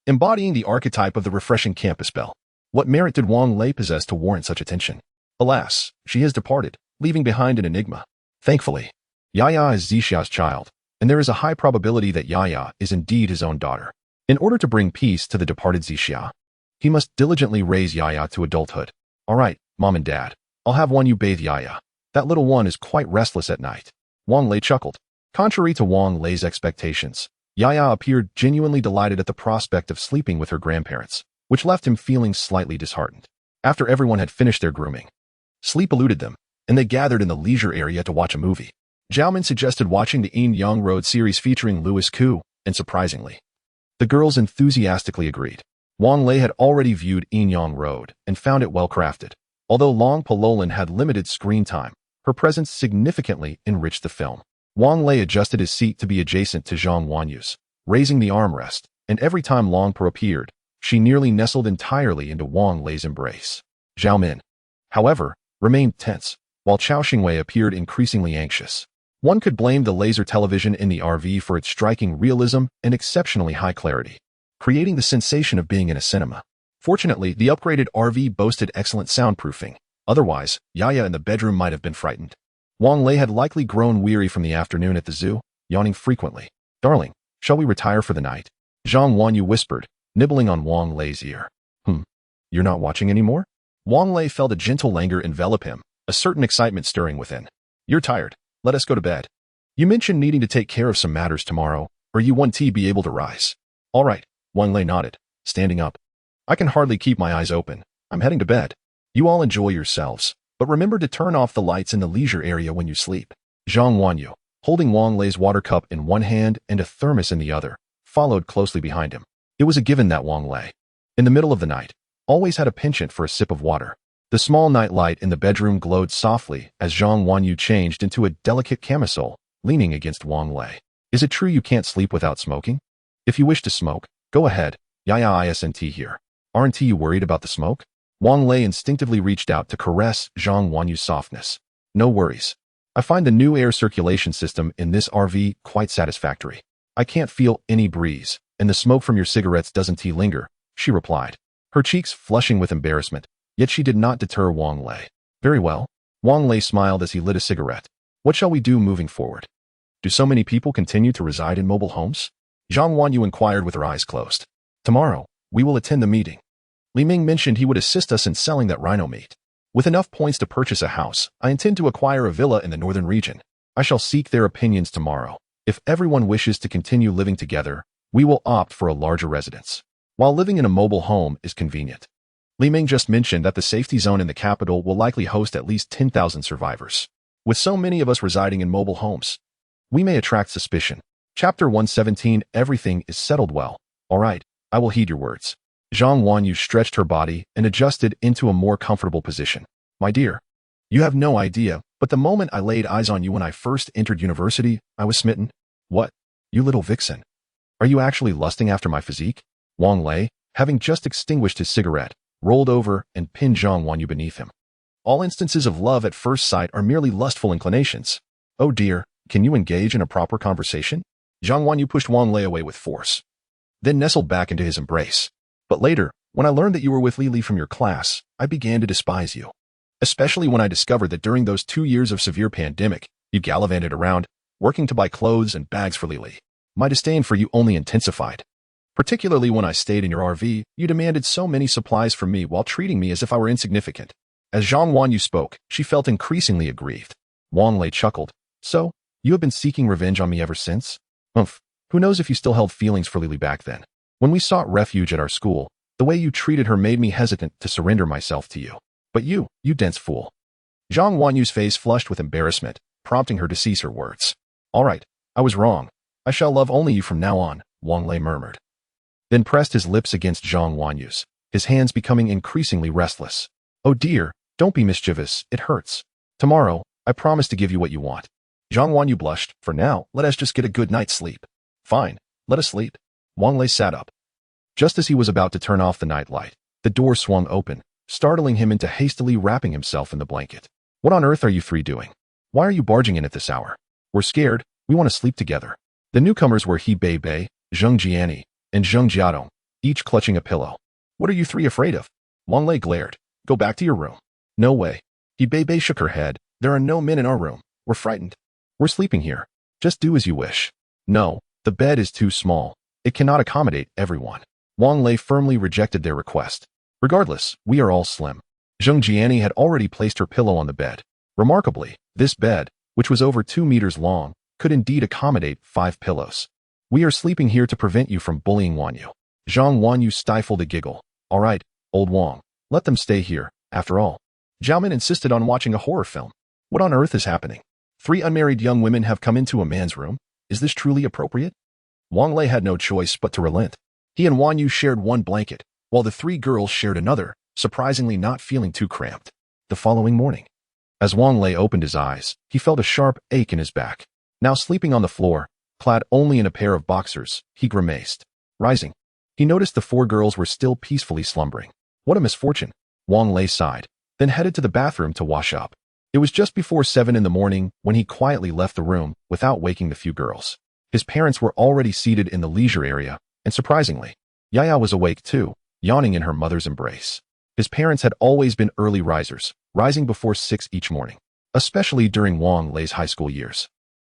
embodying the archetype of the refreshing campus belle. What merit did Wang Lei possess to warrant such attention? Alas, she has departed, leaving behind an enigma. Thankfully, Yaya is Zixia's child, and there is a high probability that Yaya is indeed his own daughter. In order to bring peace to the departed Zixia, he must diligently raise Yaya to adulthood. All right, Mom and Dad, I'll have you bathe Yaya. That little one is quite restless at night. Wang Lei chuckled. Contrary to Wang Lei's expectations, Yaya appeared genuinely delighted at the prospect of sleeping with her grandparents, which left him feeling slightly disheartened. After everyone had finished their grooming, sleep eluded them, and they gathered in the leisure area to watch a movie. Zhaomin suggested watching the Yin Yang Road series featuring Louis Koo, and surprisingly, the girls enthusiastically agreed. Wang Lei had already viewed Yin Yang Road and found it well crafted. Although Long Palolin had limited screen time, her presence significantly enriched the film. Wang Lei adjusted his seat to be adjacent to Zhang Wanyu's, raising the armrest, and every time Long Po appeared, she nearly nestled entirely into Wang Lei's embrace. Zhao Min, however, remained tense, while Chao Xingwei appeared increasingly anxious. One could blame the laser television in the RV for its striking realism and exceptionally high clarity, creating the sensation of being in a cinema. Fortunately, the upgraded RV boasted excellent soundproofing. Otherwise, Yaya in the bedroom might have been frightened. Wang Lei had likely grown weary from the afternoon at the zoo, yawning frequently. Darling, shall we retire for the night? Zhang Wanyu whispered, nibbling on Wang Lei's ear. You're not watching anymore? Wang Lei felt a gentle languor envelop him, a certain excitement stirring within. You're tired. Let us go to bed. You mentioned needing to take care of some matters tomorrow, or you want to be able to rise. All right, Wang Lei nodded, standing up. I can hardly keep my eyes open. I'm heading to bed. You all enjoy yourselves, but remember to turn off the lights in the leisure area when you sleep. Zhang Wanyu, holding Wang Lei's water cup in one hand and a thermos in the other, followed closely behind him. It was a given that Wang Lei, in the middle of the night, always had a penchant for a sip of water. The small night light in the bedroom glowed softly as Zhang Wanyu changed into a delicate camisole, leaning against Wang Lei. Is it true you can't sleep without smoking? If you wish to smoke, go ahead. Yaya isn't here. Aren't you worried about the smoke? Wang Lei instinctively reached out to caress Zhang Wanyu's softness. No worries. I find the new air circulation system in this RV quite satisfactory. I can't feel any breeze, and the smoke from your cigarettes doesn't linger, she replied, her cheeks flushing with embarrassment, yet she did not deter Wang Lei. Very well. Wang Lei smiled as he lit a cigarette. What shall we do moving forward? Do so many people continue to reside in mobile homes? Zhang Wanyu inquired with her eyes closed. Tomorrow, we will attend the meeting. Li Ming mentioned he would assist us in selling that rhino meat. With enough points to purchase a house, I intend to acquire a villa in the northern region. I shall seek their opinions tomorrow. If everyone wishes to continue living together, we will opt for a larger residence. While living in a mobile home is convenient. Li Ming just mentioned that the safety zone in the capital will likely host at least 10,000 survivors. With so many of us residing in mobile homes, we may attract suspicion. Chapter 117. Everything is settled well. All right, I will heed your words. Zhang Wanyu stretched her body and adjusted into a more comfortable position. My dear, you have no idea, but the moment I laid eyes on you when I first entered university, I was smitten. What? You little vixen. Are you actually lusting after my physique? Wang Lei, having just extinguished his cigarette, rolled over and pinned Zhang Wanyu beneath him. All instances of love at first sight are merely lustful inclinations. Oh dear, can you engage in a proper conversation? Zhang Wanyu pushed Wang Lei away with force, then nestled back into his embrace. But later, when I learned that you were with Li Li from your class, I began to despise you. Especially when I discovered that during those 2 years of severe pandemic, you gallivanted around, working to buy clothes and bags for Li Li. My disdain for you only intensified. Particularly when I stayed in your RV, you demanded so many supplies from me while treating me as if I were insignificant. As Zhang Wanyu spoke, she felt increasingly aggrieved. Wang Lei chuckled. So, you have been seeking revenge on me ever since? Humph, who knows if you still held feelings for Li Li back then. When we sought refuge at our school, the way you treated her made me hesitant to surrender myself to you. But you dense fool. Zhang Wanyu's face flushed with embarrassment, prompting her to cease her words. All right, I was wrong. I shall love only you from now on, Wang Lei murmured. Then pressed his lips against Zhang Wanyu's, his hands becoming increasingly restless. Oh dear, don't be mischievous, it hurts. Tomorrow, I promise to give you what you want. Zhang Wanyu blushed. For now, let us just get a good night's sleep. Fine, let us sleep. Wang Lei sat up. Just as he was about to turn off the night light, the door swung open, startling him into hastily wrapping himself in the blanket. What on earth are you three doing? Why are you barging in at this hour? We're scared, we want to sleep together. The newcomers were He Bei, Zheng Jiani, and Zheng Jiadong, each clutching a pillow. What are you three afraid of? Wang Lei glared. Go back to your room. No way. He Bei shook her head. There are no men in our room. We're frightened. We're sleeping here. Just do as you wish. No, the bed is too small. It cannot accommodate everyone. Wang Lei firmly rejected their request. Regardless, we are all slim. Zheng Jiani had already placed her pillow on the bed. Remarkably, this bed, which was over 2 meters long, could indeed accommodate 5 pillows. We are sleeping here to prevent you from bullying Wanyu. Zhang Wanyu stifled a giggle. All right, old Wang, let them stay here. After all, Zhaomin insisted on watching a horror film. What on earth is happening? 3 unmarried young women have come into a man's room. Is this truly appropriate? Wang Lei had no choice but to relent. He and Wanyu shared one blanket, while the 3 girls shared another, surprisingly not feeling too cramped. The following morning, as Wang Lei opened his eyes, he felt a sharp ache in his back. Now sleeping on the floor, clad only in a pair of boxers, he grimaced. Rising, he noticed the 4 girls were still peacefully slumbering. What a misfortune. Wang Lei sighed, then headed to the bathroom to wash up. It was just before 7 in the morning when he quietly left the room without waking the few girls. His parents were already seated in the leisure area, and surprisingly, Yaya was awake too, yawning in her mother's embrace. His parents had always been early risers, rising before 6 each morning, especially during Wang Lei's high school years.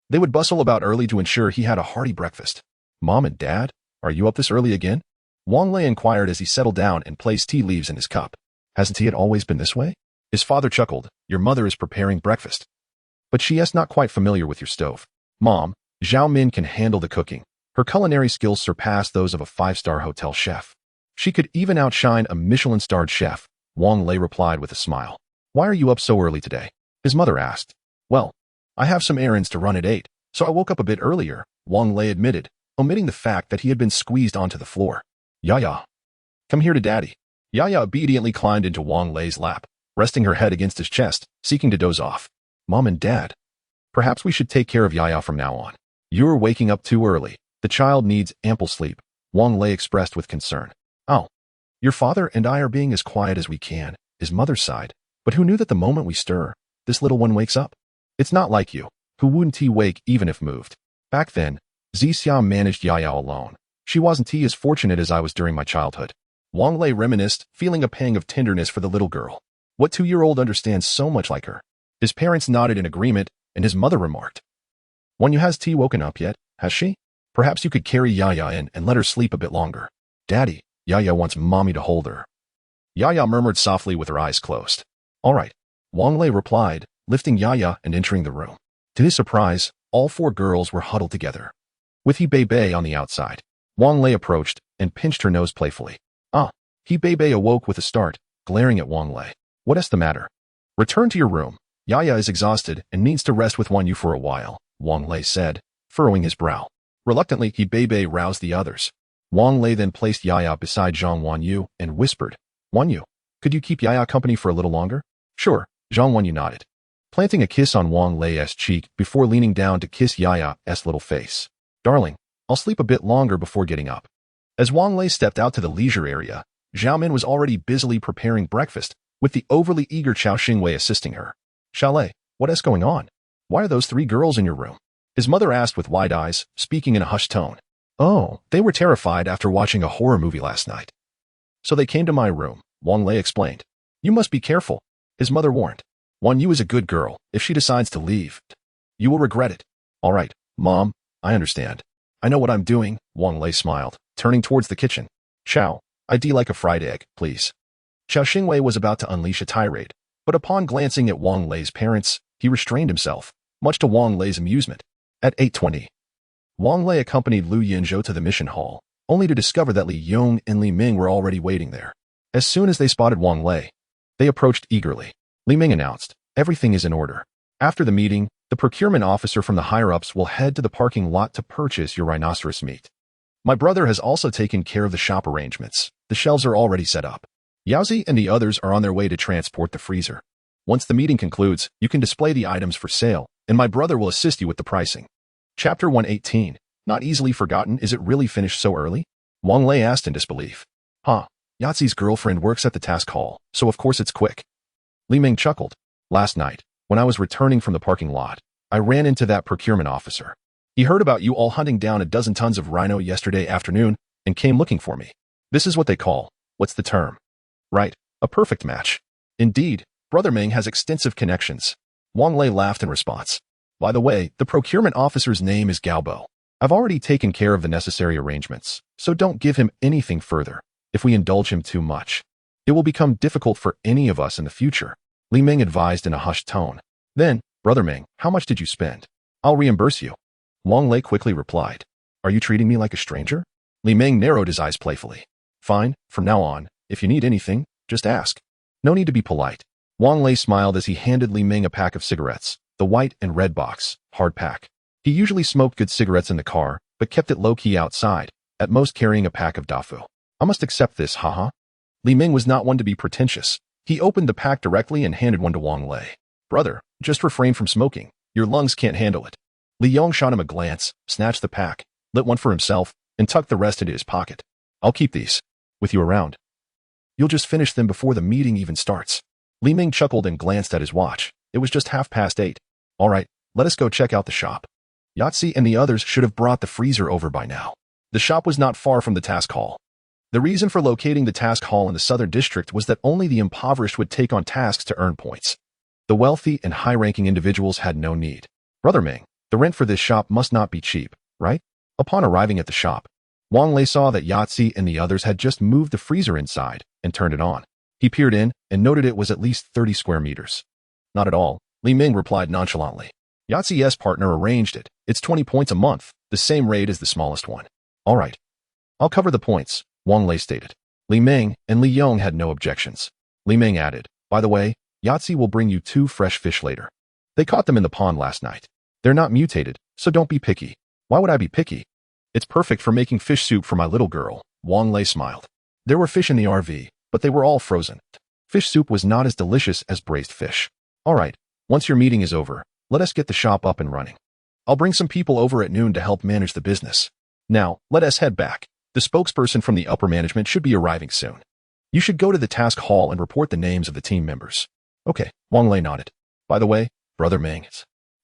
They would bustle about early to ensure he had a hearty breakfast. Mom and Dad, are you up this early again? Wang Lei inquired as he settled down and placed tea leaves in his cup. Hasn't he always been this way? His father chuckled. Your mother is preparing breakfast. But she is not quite familiar with your stove. Mom, Zhao Min can handle the cooking. Her culinary skills surpass those of a 5-star hotel chef. She could even outshine a Michelin-starred chef, Wang Lei replied with a smile. Why are you up so early today? His mother asked. Well, I have some errands to run at 8, so I woke up a bit earlier, Wang Lei admitted, omitting the fact that he had been squeezed onto the floor. Yaya, come here to Daddy. Yaya obediently climbed into Wang Lei's lap, resting her head against his chest, seeking to doze off. Mom and Dad, perhaps we should take care of Yaya from now on. You're waking up too early. The child needs ample sleep, Wang Lei expressed with concern. Oh, your father and I are being as quiet as we can, his mother sighed. But who knew that the moment we stir, this little one wakes up? It's not like you, who wouldn't wake even if moved. Back then, Zixia managed Yaya alone. She wasn't as fortunate as I was during my childhood. Wang Lei reminisced, feeling a pang of tenderness for the little girl. What 2-year-old understands so much like her? His parents nodded in agreement, and his mother remarked. Wanyu, has T woken up yet, has she? Perhaps you could carry Yaya in and let her sleep a bit longer. Daddy, Yaya wants mommy to hold her. Yaya murmured softly with her eyes closed. All right, Wang Lei replied, lifting Yaya and entering the room. To his surprise, all four girls were huddled together, with He Bei on the outside. Wang Lei approached and pinched her nose playfully. He Bei awoke with a start, glaring at Wang Lei. What is the matter? Return to your room. Yaya is exhausted and needs to rest with Wan Yu for a while, Wang Lei said, furrowing his brow. Reluctantly, He Bei roused the others. Wang Lei then placed Yaya beside Zhang Wanyu and whispered, Wanyu, could you keep Yaya company for a little longer? Sure, Zhang Wanyu nodded, planting a kiss on Wang Lei's cheek before leaning down to kiss Yaya's little face. Darling, I'll sleep a bit longer before getting up. As Wang Lei stepped out to the leisure area, Zhao Min was already busily preparing breakfast, with the overly eager Chao Xingwei assisting her. Xiaolei, what is going on? Why are those three girls in your room? His mother asked with wide eyes, speaking in a hushed tone. Oh, they were terrified after watching a horror movie last night. So they came to my room, Wang Lei explained. You must be careful, his mother warned. Wan Yu is a good girl. If she decides to leave, you will regret it. All right, Mom, I understand. I know what I'm doing, Wang Lei smiled, turning towards the kitchen. Chao, I'd like a fried egg, please. Chao Xingwei was about to unleash a tirade, but upon glancing at Wang Lei's parents, he restrained himself, much to Wang Lei's amusement. At 8:20, Wang Lei accompanied Lu Yinzhou to the mission hall, only to discover that Li Yong and Li Ming were already waiting there. As soon as they spotted Wang Lei, they approached eagerly. Li Ming announced, everything is in order. After the meeting, the procurement officer from the higher-ups will head to the parking lot to purchase your rhinoceros meat. My brother has also taken care of the shop arrangements. The shelves are already set up. Yaozi and the others are on their way to transport the freezer. Once the meeting concludes, you can display the items for sale, and my brother will assist you with the pricing. Chapter 118. Not easily forgotten. Is it really finished so early? Wang Lei asked in disbelief. Yaozi's girlfriend works at the task hall, so of course it's quick. Li Ming chuckled. Last night, when I was returning from the parking lot, I ran into that procurement officer. He heard about you all hunting down a dozen tons of rhino yesterday afternoon and came looking for me. This is what they call, what's the term? Right, a perfect match. Indeed, Brother Ming has extensive connections. Wang Lei laughed in response. By the way, the procurement officer's name is Gaobo. I've already taken care of the necessary arrangements, so don't give him anything further. If we indulge him too much, it will become difficult for any of us in the future, Li Ming advised in a hushed tone. Then, Brother Ming, how much did you spend? I'll reimburse you. Wang Lei quickly replied. Are you treating me like a stranger? Li Ming narrowed his eyes playfully. Fine, from now on, if you need anything, just ask. No need to be polite. Wang Lei smiled as he handed Li Ming a pack of cigarettes, the white and red box, hard pack. He usually smoked good cigarettes in the car, but kept it low-key outside, at most carrying a pack of Dafu. I must accept this, haha. Li Ming was not one to be pretentious. He opened the pack directly and handed one to Wang Lei. Brother, just refrain from smoking. Your lungs can't handle it. Li Yong shot him a glance, snatched the pack, lit one for himself, and tucked the rest into his pocket. I'll keep these. With you around, you'll just finish them before the meeting even starts. Li Ming chuckled and glanced at his watch. It was just 8:30. All right, let us go check out the shop. Yahtzee and the others should have brought the freezer over by now. The shop was not far from the task hall. The reason for locating the task hall in the southern district was that only the impoverished would take on tasks to earn points. The wealthy and high-ranking individuals had no need. Brother Ming, the rent for this shop must not be cheap, right? Upon arriving at the shop, Wang Lei saw that Yahtzee and the others had just moved the freezer inside and turned it on. He peered in and noted it was at least 30 square meters. Not at all, Li Ming replied nonchalantly. Yahtzee's partner arranged it. It's 20 points a month, the same rate as the smallest one. All right. I'll cover the points, Wang Lei stated. Li Ming and Li Yong had no objections. Li Ming added, by the way, Yahtzee will bring you 2 fresh fish later. They caught them in the pond last night. They're not mutated, so don't be picky. Why would I be picky? It's perfect for making fish soup for my little girl, Wang Lei smiled. There were fish in the RV, but they were all frozen. Fish soup was not as delicious as braised fish. All right, once your meeting is over, let us get the shop up and running. I'll bring some people over at noon to help manage the business. Now, let us head back. The spokesperson from the upper management should be arriving soon. You should go to the task hall and report the names of the team members. Okay, Wang Lei nodded. By the way, Brother Ming,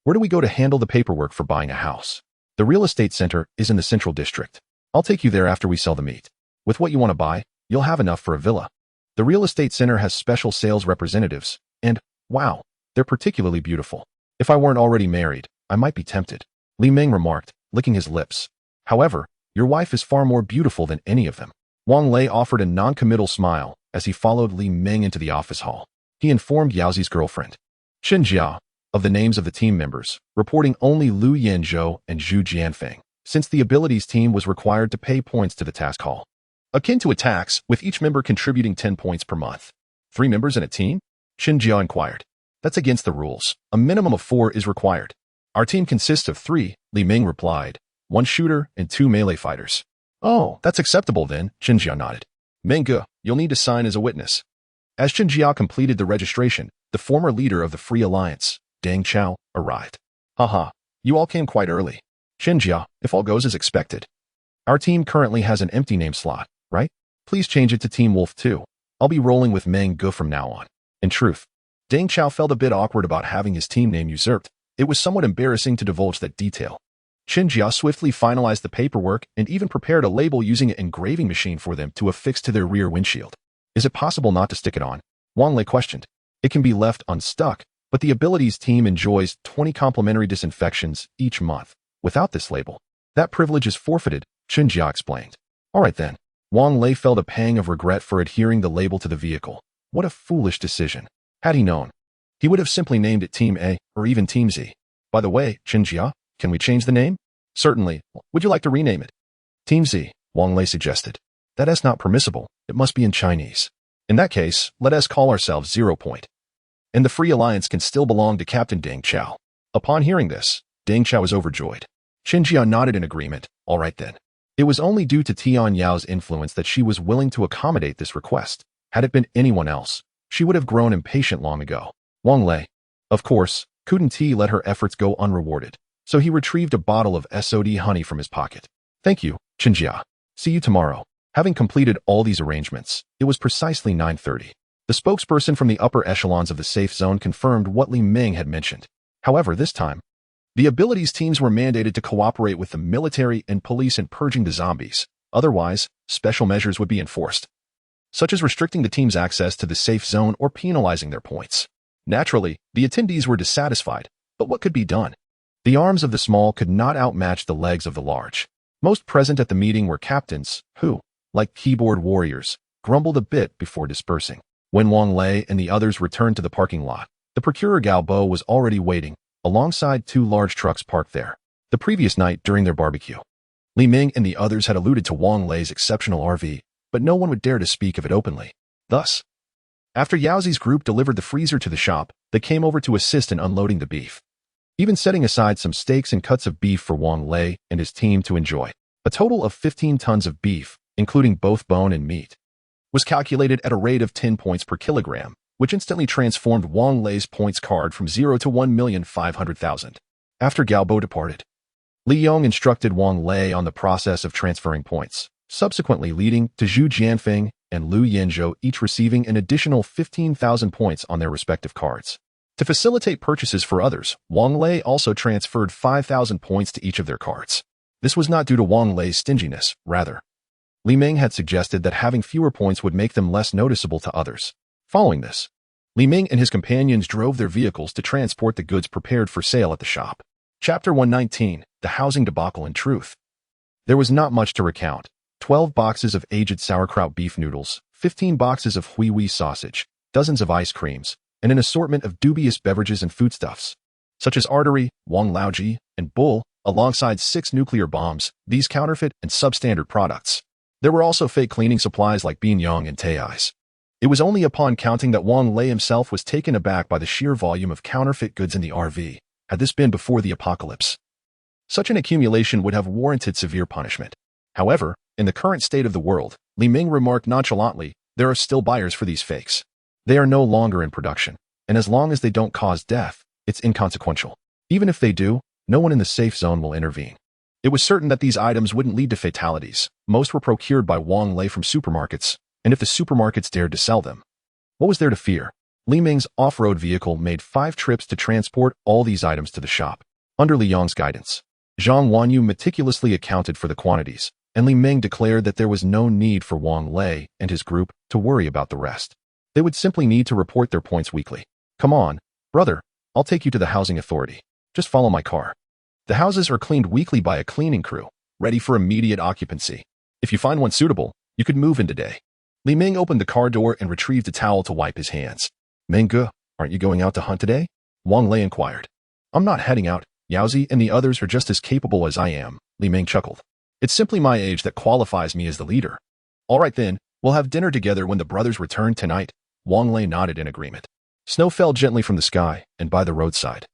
where do we go to handle the paperwork for buying a house? The real estate center is in the central district. I'll take you there after we sell the meat. With what you want to buy, you'll have enough for a villa. The real estate center has special sales representatives, and, wow, they're particularly beautiful. If I weren't already married, I might be tempted, Li Ming remarked, licking his lips. However, your wife is far more beautiful than any of them. Wang Lei offered a non-committal smile as he followed Li Ming into the office hall. He informed Yaozi's girlfriend, Qin Jia, of the names of the team members, reporting only Lu Yanzhou and Zhu Jianfeng, since the abilities team was required to pay points to the task hall. Akin to a tax, with each member contributing 10 points per month. 3 members in a team? Qin Jia inquired. That's against the rules. A minimum of 4 is required. Our team consists of 3, Li Ming replied, 1 shooter and 2 melee fighters. Oh, that's acceptable then, Qin Jia nodded. Mengge, you'll need to sign as a witness. As Qin Jia completed the registration, the former leader of the Free Alliance, Deng Chao, arrived. Haha, you all came quite early. Qin Jia, if all goes as expected. Our team currently has an empty name slot, right? Please change it to Team Wolf 2. I'll be rolling with Mengge from now on. In truth, Deng Chao felt a bit awkward about having his team name usurped. It was somewhat embarrassing to divulge that detail. Qin Jia swiftly finalized the paperwork and even prepared a label using an engraving machine for them to affix to their rear windshield. Is it possible not to stick it on? Wang Lei questioned. It can be left unstuck, but the abilities team enjoys 20 complimentary disinfections each month. Without this label, that privilege is forfeited, Qin Jia explained. All right then. Wang Lei felt a pang of regret for adhering the label to the vehicle. What a foolish decision. Had he known, he would have simply named it Team A or even Team Z. By the way, Qin Jia, can we change the name? Certainly. Would you like to rename it? Team Z, Wang Lei suggested. That is not permissible. It must be in Chinese. In that case, let us call ourselves 0 Point. And the Free Alliance can still belong to Captain Deng Chao. Upon hearing this, Deng Chao was overjoyed. Qin Jia nodded in agreement. All right then. It was only due to Tian Yao's influence that she was willing to accommodate this request. Had it been anyone else, she would have grown impatient long ago. Wang Lei, of course, couldn't he let her efforts go unrewarded, so he retrieved a bottle of SOD honey from his pocket. Thank you, Qin Jia. See you tomorrow. Having completed all these arrangements, it was precisely 9:30. The spokesperson from the upper echelons of the safe zone confirmed what Li Ming had mentioned. However, this time, the abilities teams were mandated to cooperate with the military and police in purging the zombies. Otherwise, special measures would be enforced, such as restricting the team's access to the safe zone or penalizing their points. Naturally, the attendees were dissatisfied, but what could be done? The arms of the small could not outmatch the legs of the large. Most present at the meeting were captains, who, like keyboard warriors, grumbled a bit before dispersing. When Wang Lei and the others returned to the parking lot, the procurer Gao Bo was already waiting, alongside 2 large trucks parked there. The previous night during their barbecue, Li Ming and the others had alluded to Wang Lei's exceptional RV, but no one would dare to speak of it openly. Thus, after Yaozi's group delivered the freezer to the shop, they came over to assist in unloading the beef, even setting aside some steaks and cuts of beef for Wang Lei and his team to enjoy. A total of 15 tons of beef, including both bone and meat, was calculated at a rate of 10 points per kilogram, which instantly transformed Wang Lei's points card from 0 to 1,500,000. After Gao Bo departed, Li Yong instructed Wang Lei on the process of transferring points, subsequently leading to Zhu Jianfeng and Lu Yanzhou each receiving an additional 15,000 points on their respective cards. To facilitate purchases for others, Wang Lei also transferred 5,000 points to each of their cards. This was not due to Wang Lei's stinginess, rather. Li Ming had suggested that having fewer points would make them less noticeable to others. Following this, Li Ming and his companions drove their vehicles to transport the goods prepared for sale at the shop. Chapter 119, The Housing Debacle in Truth. There was not much to recount. 12 boxes of aged sauerkraut beef noodles, 15 boxes of hui sausage, dozens of ice creams, and an assortment of dubious beverages and foodstuffs, such as artery, Wang Laoji, and bull, alongside 6 nuclear bombs, these counterfeit and substandard products. There were also fake cleaning supplies like binyang and tei's. It was only upon counting that Wang Lei himself was taken aback by the sheer volume of counterfeit goods in the RV. Had this been before the apocalypse, such an accumulation would have warranted severe punishment. However, in the current state of the world, Li Ming remarked nonchalantly, there are still buyers for these fakes. They are no longer in production, and as long as they don't cause death, it's inconsequential. Even if they do, no one in the safe zone will intervene. It was certain that these items wouldn't lead to fatalities. Most were procured by Wang Lei from supermarkets, and if the supermarkets dared to sell them, what was there to fear? Li Ming's off-road vehicle made 5 trips to transport all these items to the shop. Under Li Yong's guidance, Zhang Wanyu meticulously accounted for the quantities, and Li Ming declared that there was no need for Wang Lei and his group to worry about the rest. They would simply need to report their points weekly. Come on, brother, I'll take you to the housing authority. Just follow my car. The houses are cleaned weekly by a cleaning crew, ready for immediate occupancy. If you find one suitable, You could move in today. Li Ming opened the car door and retrieved a towel to wipe his hands. Mengge, aren't you going out to hunt today? Wang Lei inquired. I'm not heading out. Yaozi and the others are just as capable as I am, Li Ming chuckled. It's simply my age that qualifies me as the leader. All right then, we'll have dinner together when the brothers return tonight. Wang Lei nodded in agreement. Snow fell gently from the sky and by the roadside.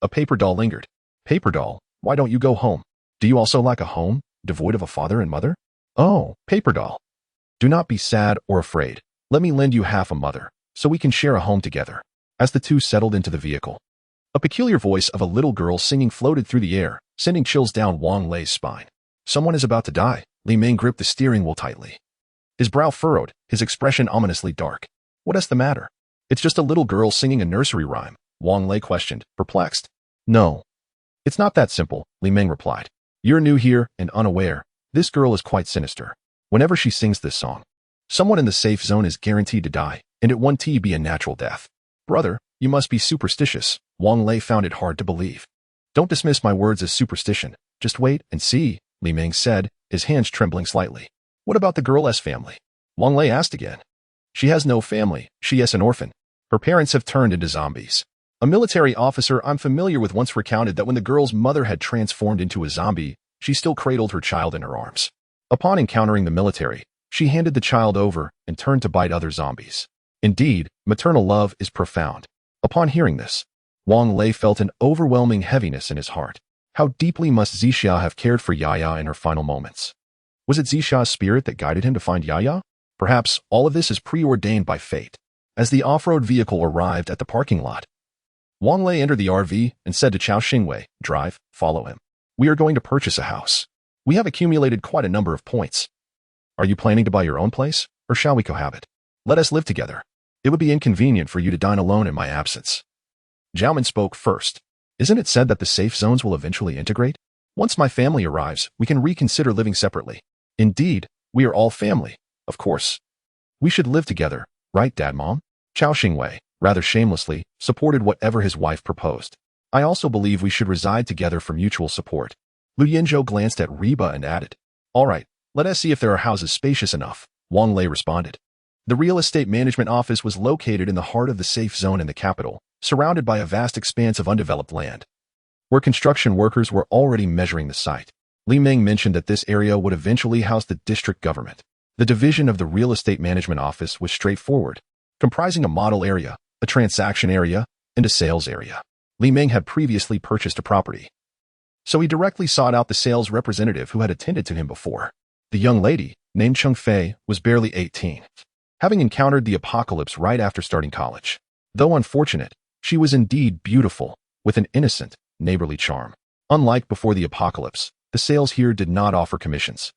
A paper doll lingered. Paper doll, why don't you go home? Do you also lack a home, devoid of a father and mother? Oh, paper doll. Do not be sad or afraid. Let me lend you half a mother, so we can share a home together. As the two settled into the vehicle, a peculiar voice of a little girl singing floated through the air, sending chills down Wang Lei's spine. Someone is about to die. Li Ming gripped the steering wheel tightly. His brow furrowed, his expression ominously dark. What is the matter? It's just a little girl singing a nursery rhyme, Wang Lei questioned, perplexed. No. It's not that simple, Li Ming replied. You're new here and unaware. This girl is quite sinister. Whenever she sings this song, someone in the safe zone is guaranteed to die, and it won't be a natural death. Brother, you must be superstitious. Wang Lei found it hard to believe. Don't dismiss my words as superstition. Just wait and see, Li Ming said, his hands trembling slightly. What about the girl's family? Wang Lei asked again. She has no family. She is an orphan. Her parents have turned into zombies. A military officer I'm familiar with once recounted that when the girl's mother had transformed into a zombie, she still cradled her child in her arms. Upon encountering the military, she handed the child over and turned to bite other zombies. Indeed, maternal love is profound. Upon hearing this, Wang Lei felt an overwhelming heaviness in his heart. How deeply must Zixia have cared for Yaya in her final moments? Was it Zixia's spirit that guided him to find Yaya? Perhaps all of this is preordained by fate. As the off-road vehicle arrived at the parking lot, Wang Lei entered the RV and said to Chao Xingwei, drive, follow him. We are going to purchase a house. We have accumulated quite a number of points. Are you planning to buy your own place, or shall we cohabit? Let us live together. It would be inconvenient for you to dine alone in my absence. Zhao spoke first. Isn't it said that the safe zones will eventually integrate? Once my family arrives, we can reconsider living separately. Indeed, we are all family, of course. We should live together, right, Dad, Mom? Chao Xingwei, rather shamelessly, supported whatever his wife proposed. I also believe we should reside together for mutual support. Lu Yinzhou glanced at Reba and added, all right, let us see if there are houses spacious enough, Wang Lei responded. The real estate management office was located in the heart of the safe zone in the capital, surrounded by a vast expanse of undeveloped land, where construction workers were already measuring the site. Li Ming mentioned that this area would eventually house the district government. The division of the real estate management office was straightforward, comprising a model area, a transaction area, and a sales area. Li Ming had previously purchased a property, so he directly sought out the sales representative who had attended to him before. The young lady, named Cheng Fei, was barely 18, having encountered the apocalypse right after starting college. Though unfortunate, she was indeed beautiful, with an innocent, neighborly charm. Unlike before the apocalypse, the sales here did not offer commissions.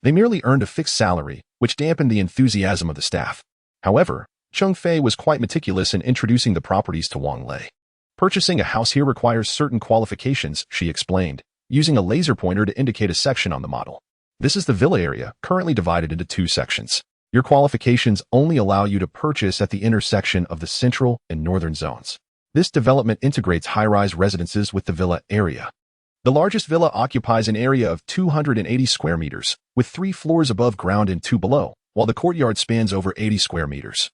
They merely earned a fixed salary, which dampened the enthusiasm of the staff. However, Cheng Fei was quite meticulous in introducing the properties to Wang Lei. Purchasing a house here requires certain qualifications, she explained, using a laser pointer to indicate a section on the model. This is the villa area, currently divided into 2 sections. Your qualifications only allow you to purchase at the intersection of the central and northern zones. This development integrates high-rise residences with the villa area. The largest villa occupies an area of 280 square meters, with 3 floors above ground and 2 below, while the courtyard spans over 80 square meters,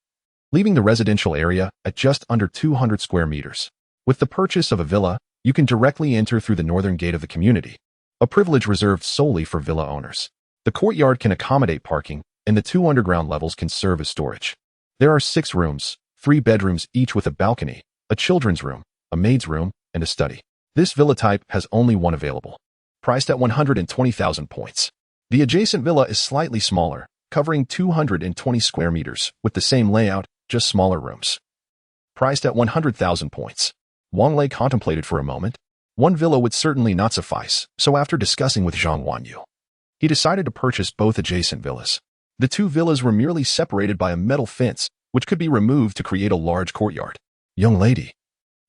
leaving the residential area at just under 200 square meters. With the purchase of a villa, you can directly enter through the northern gate of the community, a privilege reserved solely for villa owners. The courtyard can accommodate parking, and the 2 underground levels can serve as storage. There are 6 rooms, 3 bedrooms each with a balcony, a children's room, a maid's room, and a study. This villa type has only one available, priced at 120,000 points. The adjacent villa is slightly smaller, covering 220 square meters, with the same layout, just smaller rooms, priced at 100,000 points. Wang Lei contemplated for a moment. One villa would certainly not suffice, so after discussing with Zhang Wanyu, he decided to purchase both adjacent villas. The 2 villas were merely separated by a metal fence, which could be removed to create a large courtyard. Young lady,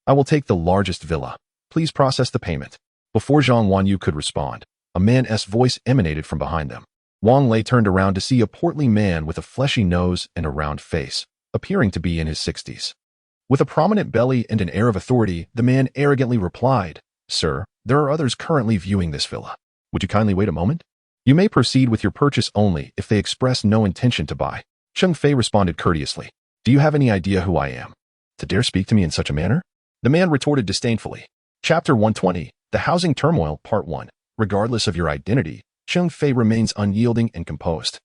I will take the largest villa. Please process the payment. Before Zhang Wanyu could respond, a man's voice emanated from behind them. Wang Lei turned around to see a portly man with a fleshy nose and a round face, appearing to be in his 60s. With a prominent belly and an air of authority, the man arrogantly replied, Sir, there are others currently viewing this villa. Would you kindly wait a moment? You may proceed with your purchase only if they express no intention to buy. Cheng Fei responded courteously. Do you have any idea who I am, to dare speak to me in such a manner? The man retorted disdainfully. Chapter 120, The Housing Turmoil, Part 1. Regardless of your identity, Cheng Fei remains unyielding and composed.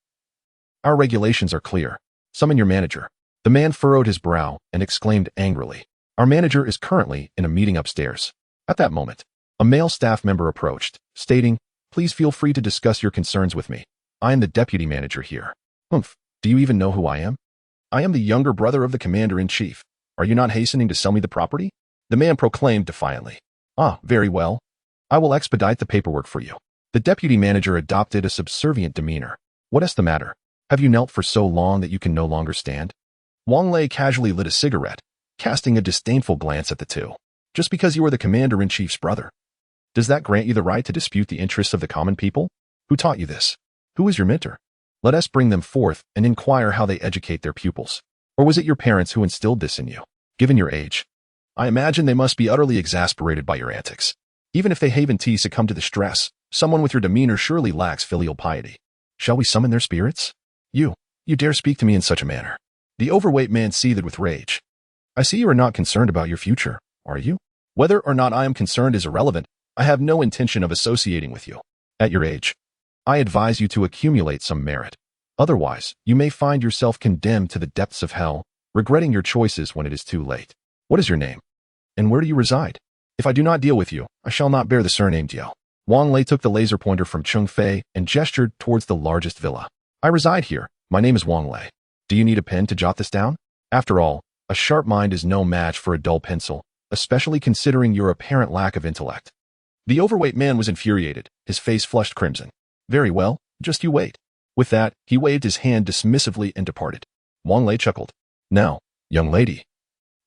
Our regulations are clear. Summon your manager. The man furrowed his brow and exclaimed angrily. Our manager is currently in a meeting upstairs. At that moment, a male staff member approached, stating, Please feel free to discuss your concerns with me. I am the deputy manager here. Humph, do you even know who I am? I am the younger brother of the commander-in-chief. Are you not hastening to sell me the property? The man proclaimed defiantly. Ah, very well. I will expedite the paperwork for you. The deputy manager adopted a subservient demeanor. What is the matter? Have you knelt for so long that you can no longer stand? Wang Lei casually lit a cigarette, casting a disdainful glance at the two. Just because you are the commander-in-chief's brother, does that grant you the right to dispute the interests of the common people? Who taught you this? Who is your mentor? Let us bring them forth and inquire how they educate their pupils. Or was it your parents who instilled this in you? Given your age, I imagine they must be utterly exasperated by your antics. Even if they haven't succumb to the stress, someone with your demeanor surely lacks filial piety. Shall we summon their spirits? You dare speak to me in such a manner. The overweight man seethed with rage. I see you are not concerned about your future, are you? Whether or not I am concerned is irrelevant. I have no intention of associating with you. At your age, I advise you to accumulate some merit. Otherwise, you may find yourself condemned to the depths of hell, regretting your choices when it is too late. What is your name? And where do you reside? If I do not deal with you, I shall not bear the surname Jiao. Wang Lei took the laser pointer from Cheng Fei and gestured towards the largest villa. I reside here. My name is Wang Lei. Do you need a pen to jot this down? After all, a sharp mind is no match for a dull pencil, especially considering your apparent lack of intellect. The overweight man was infuriated, his face flushed crimson. Very well, just you wait. With that, he waved his hand dismissively and departed. Wang Lei chuckled. Now, young lady,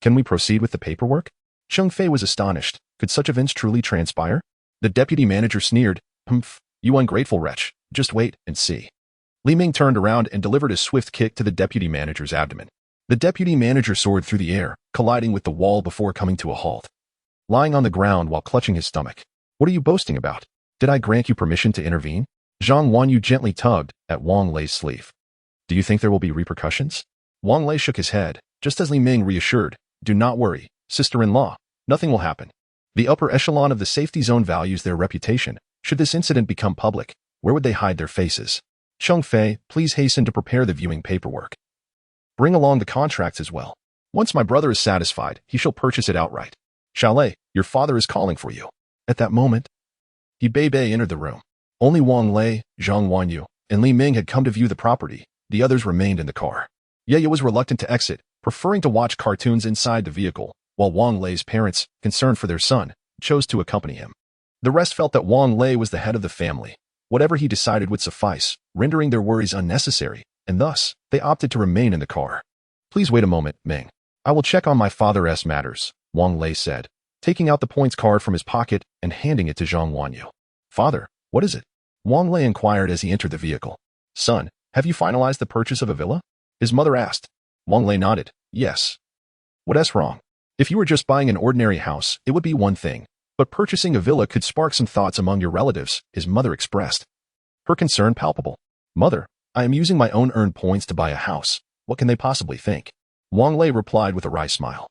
can we proceed with the paperwork? Cheng Fei was astonished. Could such events truly transpire? The deputy manager sneered. Humph, you ungrateful wretch. Just wait and see. Li Ming turned around and delivered a swift kick to the deputy manager's abdomen. The deputy manager soared through the air, colliding with the wall before coming to a halt. Lying on the ground while clutching his stomach. What are you boasting about? Did I grant you permission to intervene? Zhang Wanyu gently tugged at Wang Lei's sleeve. Do you think there will be repercussions? Wang Lei shook his head, just as Li Ming reassured. Do not worry, sister-in-law. Nothing will happen. The upper echelon of the safety zone values their reputation. Should this incident become public, where would they hide their faces? Cheng Fei, please hasten to prepare the viewing paperwork. Bring along the contracts as well. Once my brother is satisfied, he shall purchase it outright. Chalet, your father is calling for you. At that moment, He Bei entered the room. Only Wang Lei, Zhang Wanyu, and Li Ming had come to view the property. The others remained in the car. Ye was reluctant to exit, preferring to watch cartoons inside the vehicle, while Wang Lei's parents, concerned for their son, chose to accompany him. The rest felt that Wang Lei was the head of the family. Whatever he decided would suffice, rendering their worries unnecessary, and thus, they opted to remain in the car. Please wait a moment, Ming. I will check on my father's matters, Wang Lei said, taking out the points card from his pocket and handing it to Zhang Wanyu. Father, what is it? Wang Lei inquired as he entered the vehicle. Son, have you finalized the purchase of a villa? His mother asked. Wang Lei nodded. Yes. What's wrong? If you were just buying an ordinary house, it would be one thing, but purchasing a villa could spark some thoughts among your relatives, his mother expressed. Her concern palpable. Mother, I am using my own earned points to buy a house. What can they possibly think? Wang Lei replied with a wry smile.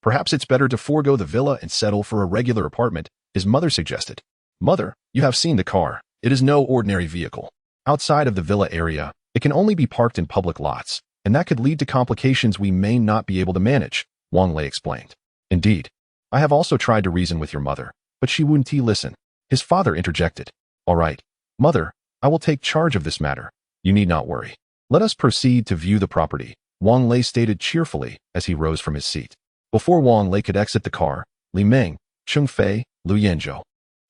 Perhaps it's better to forego the villa and settle for a regular apartment, his mother suggested. Mother, you have seen the car. It is no ordinary vehicle. Outside of the villa area, it can only be parked in public lots, and that could lead to complications we may not be able to manage, Wang Lei explained. Indeed. I have also tried to reason with your mother, but she wouldn't listen. His father interjected. All right, mother, I will take charge of this matter. You need not worry. Let us proceed to view the property, Wang Lei stated cheerfully as he rose from his seat. Before Wang Lei could exit the car, Li Ming, Cheng Fei, Lu Yanzhou,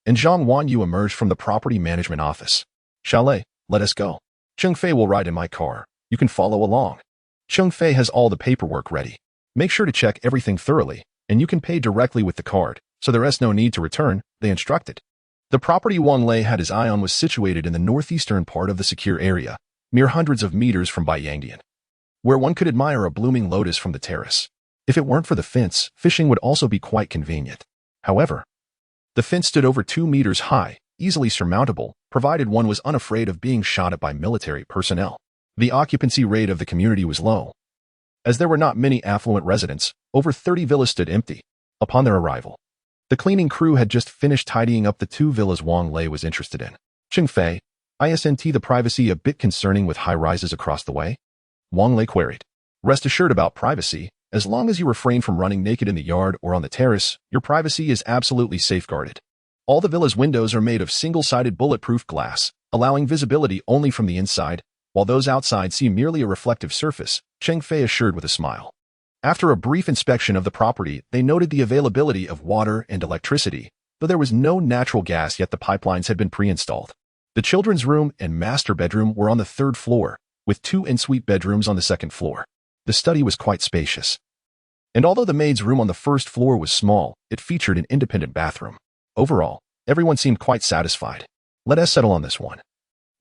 and Zhang Wanyu emerged from the property management office. Chalet, let us go. Cheng Fei will ride in my car. You can follow along. Cheng Fei has all the paperwork ready. Make sure to check everything thoroughly, and you can pay directly with the card, so there is no need to return, they instructed. The property Wang Lei had his eye on was situated in the northeastern part of the secure area, mere hundreds of meters from Baiyangdian, where one could admire a blooming lotus from the terrace. If it weren't for the fence, fishing would also be quite convenient. However, the fence stood over 2 meters high, easily surmountable, provided one was unafraid of being shot at by military personnel. The occupancy rate of the community was low. As there were not many affluent residents, over 30 villas stood empty. Upon their arrival, the cleaning crew had just finished tidying up the 2 villas Wang Lei was interested in. Chengfei, isn't the privacy a bit concerning with high-rises across the way? Wang Lei queried. Rest assured about privacy. As long as you refrain from running naked in the yard or on the terrace, your privacy is absolutely safeguarded. All the villa's windows are made of single-sided bulletproof glass, allowing visibility only from the inside, while those outside see merely a reflective surface, Chengfei assured with a smile. After a brief inspection of the property, they noted the availability of water and electricity, though there was no natural gas yet the pipelines had been pre-installed. The children's room and master bedroom were on the 3rd floor, with 2 ensuite bedrooms on the 2nd floor. The study was quite spacious. And although the maid's room on the 1st floor was small, it featured an independent bathroom. Overall, everyone seemed quite satisfied. Let us settle on this one.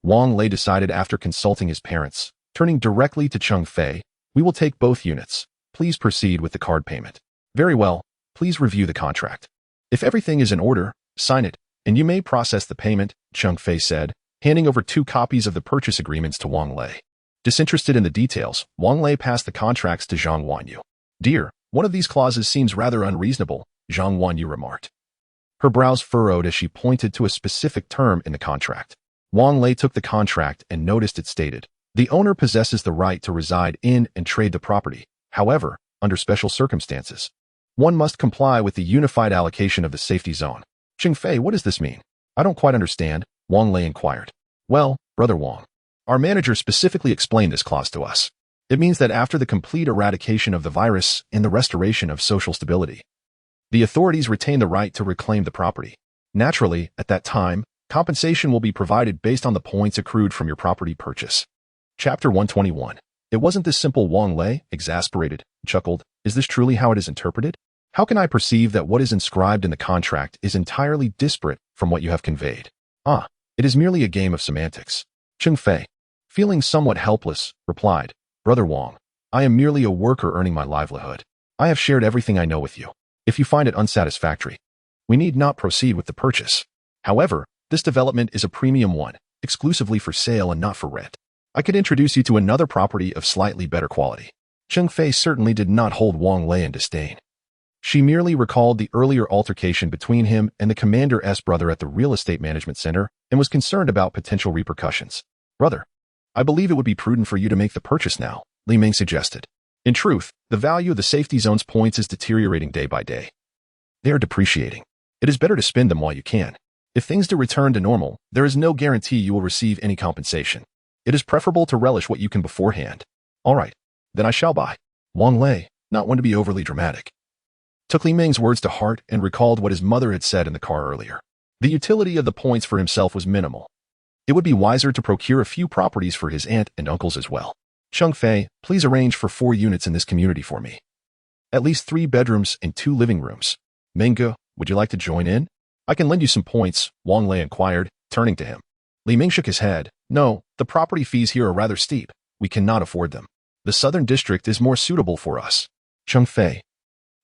Wang Lei decided after consulting his parents. Turning directly to Chengfei, we will take both units. Please proceed with the card payment. Very well, please review the contract. If everything is in order, sign it, and you may process the payment, Chengfei said, handing over 2 copies of the purchase agreements to Wang Lei. Disinterested in the details, Wang Lei passed the contracts to Zhang Wanyu. Dear, one of these clauses seems rather unreasonable, Zhang Wanyu remarked. Her brows furrowed as she pointed to a specific term in the contract. Wang Lei took the contract and noticed it stated, the owner possesses the right to reside in and trade the property. However, under special circumstances, one must comply with the unified allocation of the safety zone. Chengfei, what does this mean? I don't quite understand, Wang Lei inquired. Well, Brother Wang, our manager specifically explained this clause to us. It means that after the complete eradication of the virus and the restoration of social stability, the authorities retain the right to reclaim the property. Naturally, at that time, compensation will be provided based on the points accrued from your property purchase. Chapter 121. It wasn't this simple, Wang Lei, exasperated, chuckled. Is this truly how it is interpreted? How can I perceive that what is inscribed in the contract is entirely disparate from what you have conveyed? It is merely a game of semantics. Chengfei, feeling somewhat helpless, replied, Brother Wang, I am merely a worker earning my livelihood. I have shared everything I know with you. If you find it unsatisfactory, we need not proceed with the purchase. However, this development is a premium one, exclusively for sale and not for rent. I could introduce you to another property of slightly better quality. Chengfei certainly did not hold Wang Lei in disdain. She merely recalled the earlier altercation between him and the commander's brother at the real estate management center and was concerned about potential repercussions. Brother, I believe it would be prudent for you to make the purchase now, Li Ming suggested. In truth, the value of the safety zone's points is deteriorating day by day. They are depreciating. It is better to spend them while you can. If things do return to normal, there is no guarantee you will receive any compensation. It is preferable to relish what you can beforehand. All right, then I shall buy. Wang Lei, not one to be overly dramatic, took Li Ming's words to heart and recalled what his mother had said in the car earlier. The utility of the points for himself was minimal. It would be wiser to procure a few properties for his aunt and uncles as well. Chengfei, please arrange for 4 units in this community for me. At least 3 bedrooms and 2 living rooms. Mingge, would you like to join in? I can lend you some points, Wang Lei inquired, turning to him. Li Ming shook his head. No, the property fees here are rather steep. We cannot afford them. The southern district is more suitable for us. Chengfei,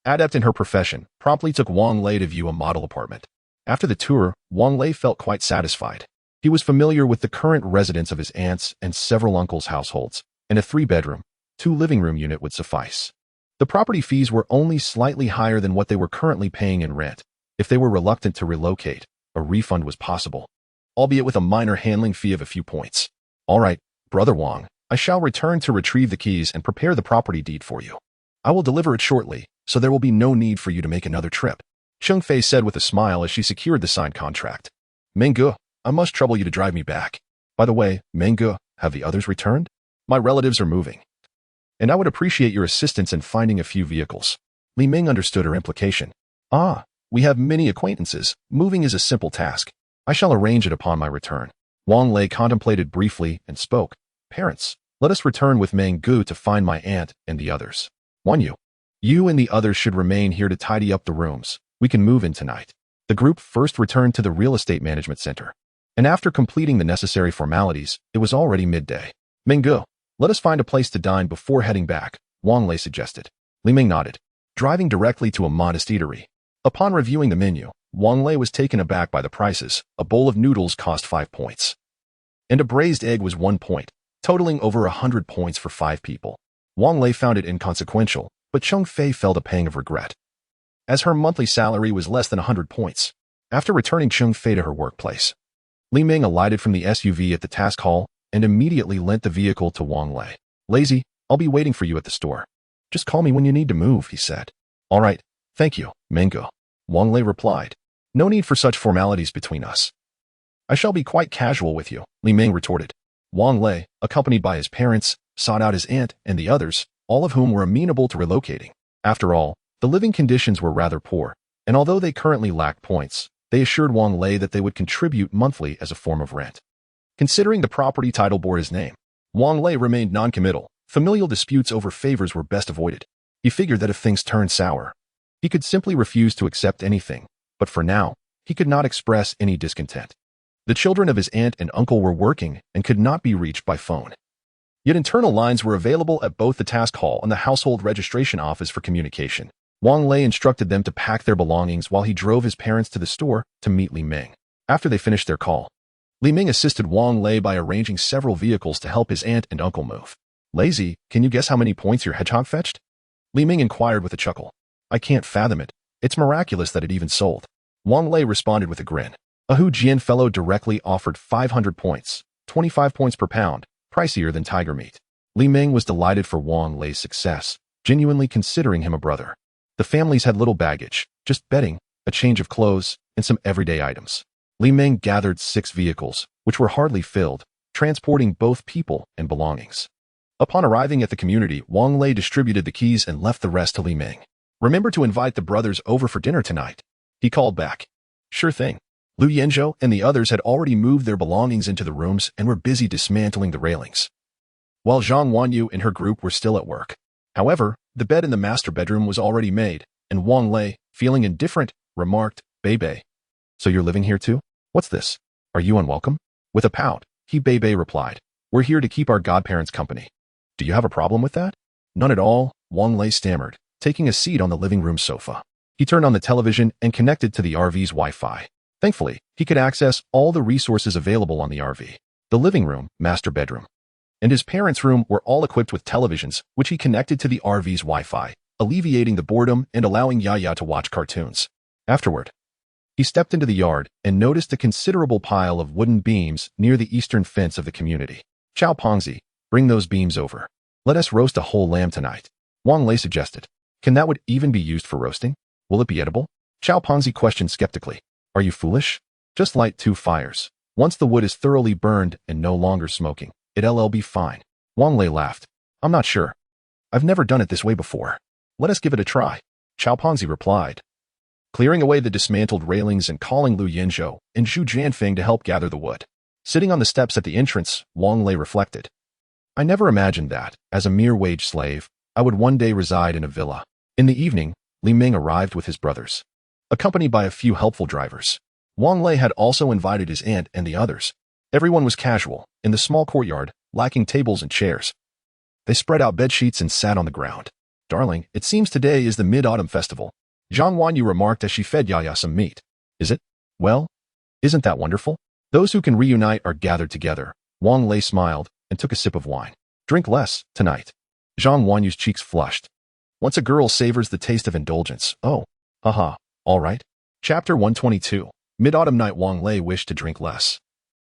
adept in her profession, promptly took Wang Lei to view a model apartment. After the tour, Wang Lei felt quite satisfied. He was familiar with the current residence of his aunts and several uncles' households, and a 3-bedroom, 2-living-room unit would suffice. The property fees were only slightly higher than what they were currently paying in rent. If they were reluctant to relocate, a refund was possible, albeit with a minor handling fee of a few points. All right, Brother Wang, I shall return to retrieve the keys and prepare the property deed for you. I will deliver it shortly, so there will be no need for you to make another trip, Chengfei said with a smile as she secured the signed contract. Mingge, I must trouble you to drive me back. By the way, Mingge, have the others returned? My relatives are moving, and I would appreciate your assistance in finding a few vehicles. Li Ming understood her implication. We have many acquaintances. Moving is a simple task. I shall arrange it upon my return. Wang Lei contemplated briefly and spoke. Parents, let us return with Mingge to find my aunt and the others. Wanyu, you and the others should remain here to tidy up the rooms. We can move in tonight. The group first returned to the real estate management center, and after completing the necessary formalities, it was already midday. Mingge, let us find a place to dine before heading back, Wang Lei suggested. Li Ming nodded, driving directly to a modest eatery. Upon reviewing the menu, Wang Lei was taken aback by the prices. A bowl of noodles cost 5 points. And a braised egg was 1 point, totaling over 100 points for 5 people. Wang Lei found it inconsequential, but Cheng Fei felt a pang of regret, as her monthly salary was less than 100 points. After returning Cheng Fei to her workplace, Li Ming alighted from the SUV at the task hall and immediately lent the vehicle to Wang Lei. "Lazy, I'll be waiting for you at the store. Just call me when you need to move," he said. "All right, thank you, Mingo," Wang Lei replied. "No need for such formalities between us. I shall be quite casual with you," Li Ming retorted. Wang Lei, accompanied by his parents, sought out his aunt and the others, all of whom were amenable to relocating. After all, the living conditions were rather poor, and although they currently lacked points, they assured Wang Lei that they would contribute monthly as a form of rent. Considering the property title bore his name, Wang Lei remained non-committal. Familial disputes over favors were best avoided. He figured that if things turned sour, he could simply refuse to accept anything, but for now, he could not express any discontent. The children of his aunt and uncle were working and could not be reached by phone. Yet internal lines were available at both the task hall and the household registration office for communication. Wang Lei instructed them to pack their belongings while he drove his parents to the store to meet Li Ming. After they finished their call, Li Ming assisted Wang Lei by arranging several vehicles to help his aunt and uncle move. "Lazy, can you guess how many points your hedgehog fetched?" Li Ming inquired with a chuckle. "I can't fathom it. It's miraculous that it even sold." Wang Lei responded with a grin. A Hu Jian fellow directly offered 500 points, 25 points per pound, pricier than tiger meat. Li Ming was delighted for Wang Lei's success, genuinely considering him a brother. The families had little baggage, just bedding, a change of clothes, and some everyday items. Li Ming gathered 6 vehicles, which were hardly filled, transporting both people and belongings. Upon arriving at the community, Wang Lei distributed the keys and left the rest to Li Ming. "Remember to invite the brothers over for dinner tonight," he called back. "Sure thing." Lu Yanzhou and the others had already moved their belongings into the rooms and were busy dismantling the railings, while Zhang Wanyu and her group were still at work. However, the bed in the master bedroom was already made, and Wang Lei, feeling indifferent, remarked, "Bei, so you're living here too? What's this? Are you unwelcome?" With a pout, Bei replied, "We're here to keep our godparents company. Do you have a problem with that?" "None at all," Wang Lei stammered, taking a seat on the living room sofa. He turned on the television and connected to the RV's Wi-Fi. Thankfully, he could access all the resources available on the RV. The living room, master bedroom, and his parents' room were all equipped with televisions, which he connected to the RV's Wi-Fi, alleviating the boredom and allowing Yaya to watch cartoons. Afterward, he stepped into the yard and noticed a considerable pile of wooden beams near the eastern fence of the community. "Chow Pongzi, bring those beams over. Let us roast a whole lamb tonight," Wang Lei suggested. "Can that wood even be used for roasting? Will it be edible?" Chow Pongzi questioned skeptically. "Are you foolish? Just light 2 fires. Once the wood is thoroughly burned and no longer smoking, it'll be fine." Wang Lei laughed. "I'm not sure. I've never done it this way before. Let us give it a try," Chow Pongzi replied, clearing away the dismantled railings and calling Lu Yanzhou and Zhu Jianfeng to help gather the wood. Sitting on the steps at the entrance, Wang Lei reflected. "I never imagined that, as a mere wage slave, I would one day reside in a villa." In the evening, Li Ming arrived with his brothers, accompanied by a few helpful drivers. Wang Lei had also invited his aunt and the others. Everyone was casual, in the small courtyard, lacking tables and chairs. They spread out bedsheets and sat on the ground. "Darling, it seems today is the Mid-Autumn Festival," Zhang Wanyu remarked as she fed Yaya some meat. "Is it? Well, isn't that wonderful? Those who can reunite are gathered together." Wang Lei smiled and took a sip of wine. "Drink less, tonight." Zhang Wanyu's cheeks flushed. Once a girl savors the taste of indulgence. Oh, haha, all right. Chapter 122. Mid-Autumn Night. Wang Lei wished to drink less.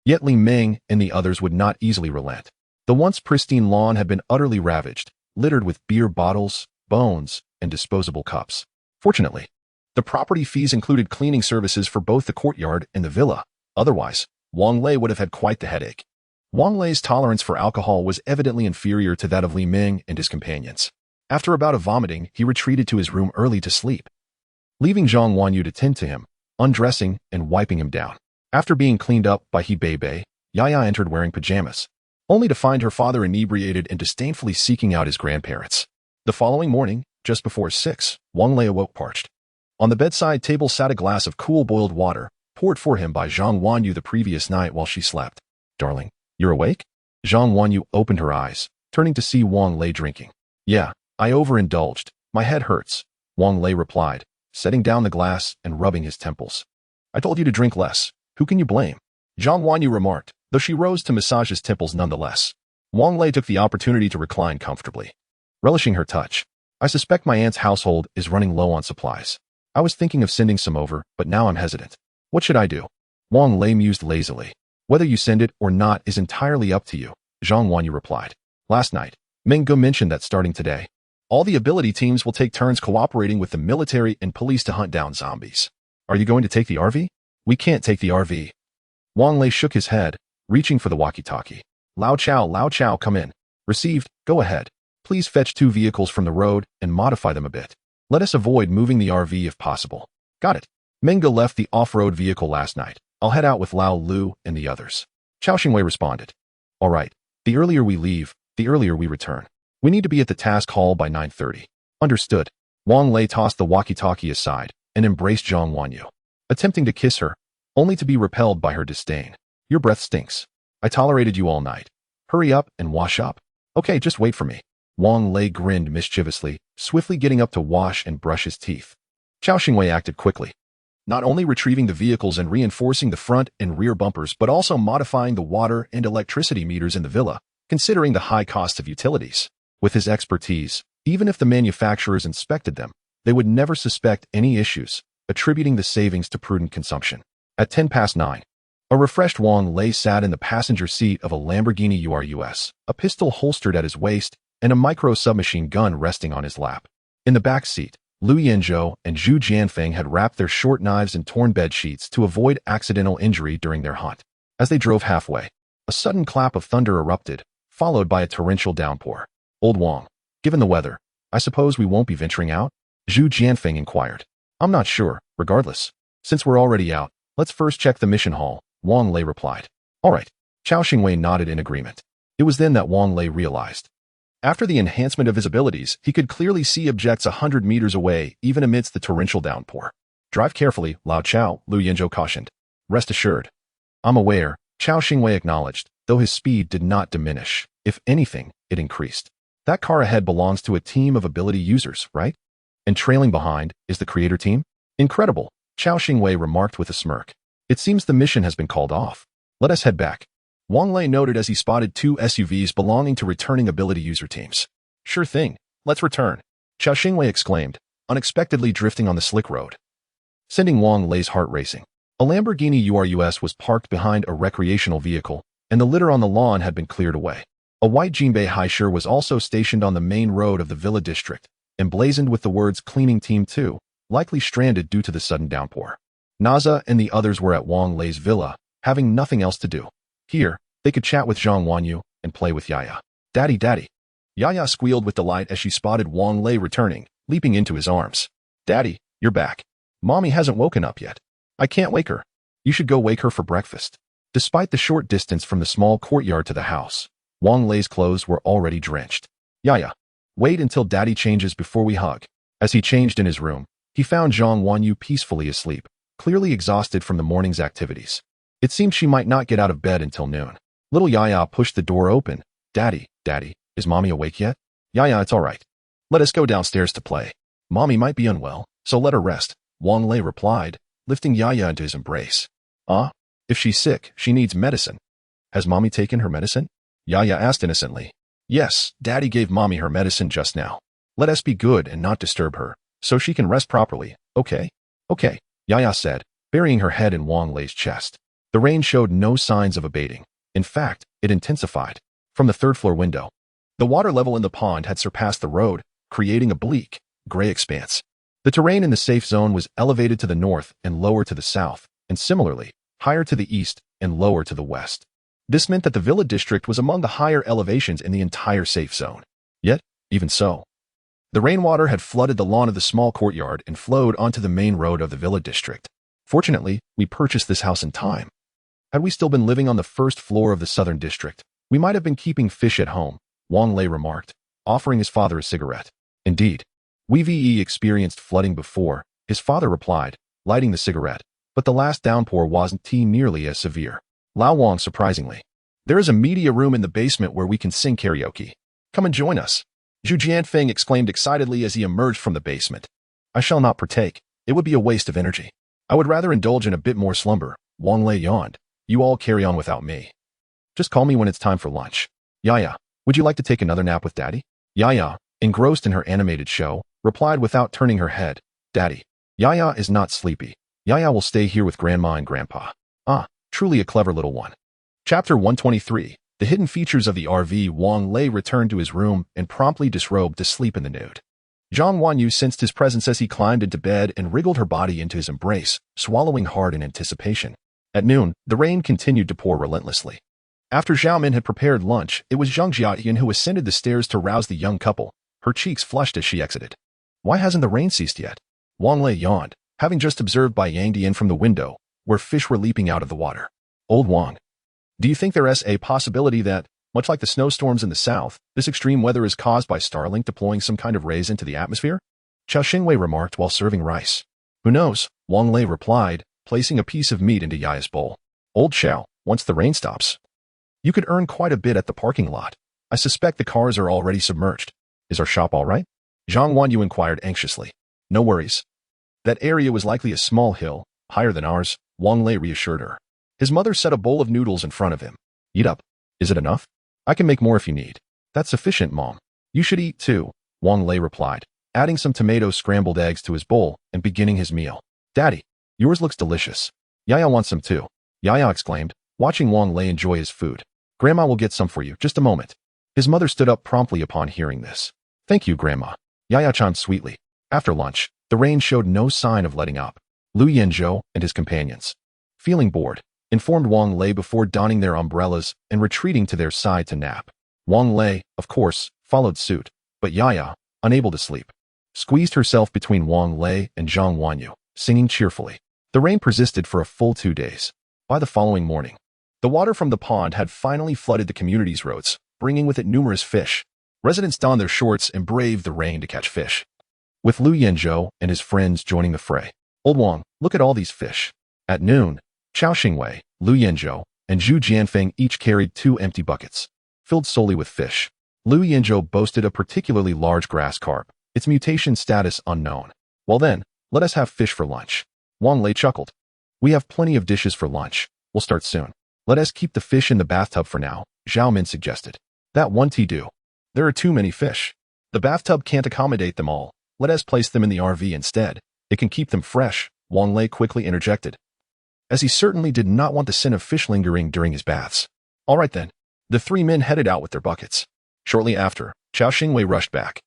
Yet Li Ming and the others would not easily relent. The once pristine lawn had been utterly ravaged, littered with beer bottles, bones, and disposable cups. Fortunately, the property fees included cleaning services for both the courtyard and the villa. Otherwise, Wang Lei would have had quite the headache. Wang Lei's tolerance for alcohol was evidently inferior to that of Li Ming and his companions. After a bout of vomiting, he retreated to his room early to sleep, leaving Zhang Wanyu to tend to him, undressing and wiping him down. After being cleaned up by Bei, Yaya entered wearing pajamas, only to find her father inebriated and disdainfully seeking out his grandparents. The following morning, just before 6, Wang Lei awoke parched. On the bedside table sat a glass of cool boiled water, poured for him by Zhang Wanyu the previous night while she slept. "Darling, you're awake?" Zhang Wanyu opened her eyes, turning to see Wang Lei drinking. "Yeah, I overindulged. My head hurts," Wang Lei replied, setting down the glass and rubbing his temples. I told you to drink less. Who can you blame? Zhang Wanyu remarked, though she rose to massage his temples nonetheless. Wang Lei took the opportunity to recline comfortably, relishing her touch. I suspect my aunt's household is running low on supplies. I was thinking of sending some over, but now I'm hesitant. What should I do? Wang Lei mused lazily. Whether you send it or not is entirely up to you, Zhang Wanyu replied. Last night, Meng Ge mentioned that starting today, all the ability teams will take turns cooperating with the military and police to hunt down zombies. Are you going to take the RV? We can't take the RV. Wang Lei shook his head, reaching for the walkie-talkie. Lao Chao, come in. Received, go ahead. Please fetch 2 vehicles from the road and modify them a bit. Let us avoid moving the RV if possible. Got it. Meng Ge left the off-road vehicle last night. I'll head out with Lao Lu and the others. Chao Xingwei responded. All right. The earlier we leave, the earlier we return. We need to be at the task hall by 9:30. Understood. Wang Lei tossed the walkie-talkie aside and embraced Zhang Wanyu, attempting to kiss her, only to be repelled by her disdain. Your breath stinks. I tolerated you all night. Hurry up and wash up. Okay, just wait for me. Wang Lei grinned mischievously, swiftly getting up to wash and brush his teeth. Chao Xingwei acted quickly, not only retrieving the vehicles and reinforcing the front and rear bumpers, but also modifying the water and electricity meters in the villa, considering the high cost of utilities. With his expertise, even if the manufacturers inspected them, they would never suspect any issues, attributing the savings to prudent consumption. At 9:10, a refreshed Wang Lei sat in the passenger seat of a Lamborghini Urus, a pistol holstered at his waist and a micro-submachine gun resting on his lap. In the back seat, Liu Yanzhou and Zhu Jianfeng had wrapped their short knives in torn bed sheets to avoid accidental injury during their hunt. As they drove halfway, a sudden clap of thunder erupted, followed by a torrential downpour. Old Wang, given the weather, I suppose we won't be venturing out? Zhu Jianfeng inquired. I'm not sure, regardless. Since we're already out, let's first check the mission hall, Wang Lei replied. All right. Chao Xingwei nodded in agreement. It was then that Wang Lei realized. After the enhancement of his abilities, he could clearly see objects 100 meters away, even amidst the torrential downpour. Drive carefully, Lao Chao, Liu Yanzhou cautioned. Rest assured. I'm aware, Chao Xingwei acknowledged, though his speed did not diminish. If anything, it increased. That car ahead belongs to a team of ability users, right? And trailing behind is the creator team? Incredible, Chao Xingwei remarked with a smirk. It seems the mission has been called off. Let us head back. Wang Lei noted as he spotted 2 SUVs belonging to returning ability user teams. Sure thing, let's return, Chao Xingwei exclaimed, unexpectedly drifting on the slick road, sending Wang Lei's heart racing. A Lamborghini Urus was parked behind a recreational vehicle, and the litter on the lawn had been cleared away. A white Jinbei Haisher was also stationed on the main road of the villa district, emblazoned with the words Cleaning Team 2, likely stranded due to the sudden downpour. Naza and the others were at Wang Lei's villa, having nothing else to do. Here, they could chat with Zhang Wanyu and play with Yaya. Daddy, daddy. Yaya squealed with delight as she spotted Wang Lei returning, leaping into his arms. Daddy, you're back. Mommy hasn't woken up yet. I can't wake her. You should go wake her for breakfast. Despite the short distance from the small courtyard to the house, Wang Lei's clothes were already drenched. Yaya, wait until Daddy changes before we hug. As he changed in his room, he found Zhang Wanyu peacefully asleep, clearly exhausted from the morning's activities. It seemed she might not get out of bed until noon. Little Yaya pushed the door open. Daddy, is Mommy awake yet? Yaya, it's all right. Let us go downstairs to play. Mommy might be unwell, so let her rest, Wang Lei replied, lifting Yaya into his embrace. If she's sick, she needs medicine. Has Mommy taken her medicine? Yaya asked innocently. Yes, Daddy gave Mommy her medicine just now. Let us be good and not disturb her, so she can rest properly, okay? Okay, Yaya said, burying her head in Wang Lei's chest. The rain showed no signs of abating. In fact, it intensified. From the third-floor window, the water level in the pond had surpassed the road, creating a bleak, gray expanse. The terrain in the safe zone was elevated to the north and lower to the south, and similarly, higher to the east and lower to the west. This meant that the villa district was among the higher elevations in the entire safe zone. Yet, even so, the rainwater had flooded the lawn of the small courtyard and flowed onto the main road of the villa district. Fortunately, we purchased this house in time. Had we still been living on the first floor of the southern district, we might have been keeping fish at home, Wang Lei remarked, offering his father a cigarette. Indeed, we've experienced flooding before, his father replied, lighting the cigarette, but the last downpour wasn't nearly as severe. Lao Wang surprisingly. There is a media room in the basement where we can sing karaoke. Come and join us. Zhu Jianfeng exclaimed excitedly as he emerged from the basement. I shall not partake. It would be a waste of energy. I would rather indulge in a bit more slumber. Wang Lei yawned. You all carry on without me. Just call me when it's time for lunch. Yaya, would you like to take another nap with Daddy? Yaya, engrossed in her animated show, replied without turning her head. Daddy. Yaya is not sleepy. Yaya will stay here with Grandma and Grandpa. Ah, truly a clever little one. Chapter 123. The hidden features of the RV. Wang Lei returned to his room and promptly disrobed to sleep in the nude. Zhang Wanyu sensed his presence as he climbed into bed and wriggled her body into his embrace, swallowing hard in anticipation. At noon, the rain continued to pour relentlessly. After Xiaomin had prepared lunch, it was Zheng Jiayan who ascended the stairs to rouse the young couple, her cheeks flushed as she exited. Why hasn't the rain ceased yet? Wang Lei yawned, having just observed by Yang Dian from the window, where fish were leaping out of the water. Old Wang. Do you think there is a possibility that, much like the snowstorms in the south, this extreme weather is caused by startling deploying some kind of rays into the atmosphere? Qiao Xingwei remarked while serving rice. Who knows? Wang Lei replied, placing a piece of meat into Yaya's bowl. Old Qiao, once the rain stops, you could earn quite a bit at the parking lot. I suspect the cars are already submerged. Is our shop all right? Zhang Wanyu inquired anxiously. No worries. That area was likely a small hill, higher than ours, Wang Lei reassured her. His mother set a bowl of noodles in front of him. Eat up. Is it enough? I can make more if you need. That's sufficient, Mom. You should eat too, Wang Lei replied, adding some tomato scrambled eggs to his bowl and beginning his meal. Daddy, yours looks delicious. Yaya wants some too, Yaya exclaimed, watching Wang Lei enjoy his food. Grandma will get some for you, just a moment. His mother stood up promptly upon hearing this. Thank you, Grandma. Yaya chimed sweetly. After lunch, the rain showed no sign of letting up. Lu Yanzhou and his companions, feeling bored, informed Wang Lei before donning their umbrellas and retreating to their side to nap. Wang Lei, of course, followed suit, but Yaya, unable to sleep, squeezed herself between Wang Lei and Zhang Wanyu, singing cheerfully. The rain persisted for a full 2 days. By the following morning, the water from the pond had finally flooded the community's roads, bringing with it numerous fish. Residents donned their shorts and braved the rain to catch fish, with Lu Yanzhou and his friends joining the fray. Old Wang, look at all these fish. At noon, Qiao Xingwei, Lu Yanzhou, and Zhu Jianfeng each carried 2 empty buckets, filled solely with fish. Lu Yanzhou boasted a particularly large grass carp, its mutation status unknown. Well then, let us have fish for lunch. Wang Lei chuckled. We have plenty of dishes for lunch. We'll start soon. Let us keep the fish in the bathtub for now, Zhao Min suggested. That won't do. There are too many fish. The bathtub can't accommodate them all. Let us place them in the RV instead. It can keep them fresh, Wang Lei quickly interjected, as he certainly did not want the sin of fish lingering during his baths. All right then. The 3 men headed out with their buckets. Shortly after, Qiao Xingwei rushed back,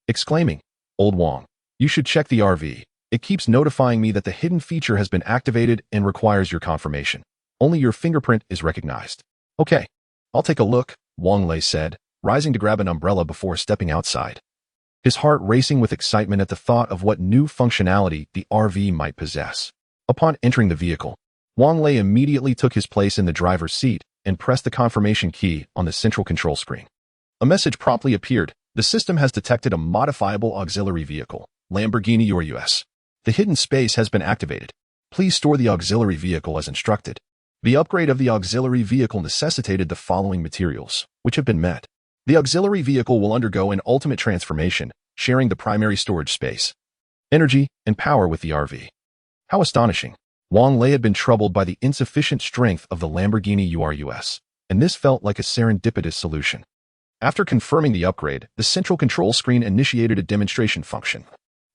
exclaiming, Old Wang, you should check the RV. It keeps notifying me that the hidden feature has been activated and requires your confirmation. Only your fingerprint is recognized. Okay, I'll take a look, Wang Lei said, rising to grab an umbrella before stepping outside, his heart racing with excitement at the thought of what new functionality the RV might possess. Upon entering the vehicle, Wang Lei immediately took his place in the driver's seat and pressed the confirmation key on the central control screen. A message promptly appeared. The system has detected a modifiable auxiliary vehicle, Lamborghini Urus. The hidden space has been activated. Please store the auxiliary vehicle as instructed. The upgrade of the auxiliary vehicle necessitated the following materials, which have been met. The auxiliary vehicle will undergo an ultimate transformation, sharing the primary storage space, energy, and power with the RV. How astonishing. Wang Lei had been troubled by the insufficient strength of the Lamborghini Urus, and this felt like a serendipitous solution. After confirming the upgrade, the central control screen initiated a demonstration function,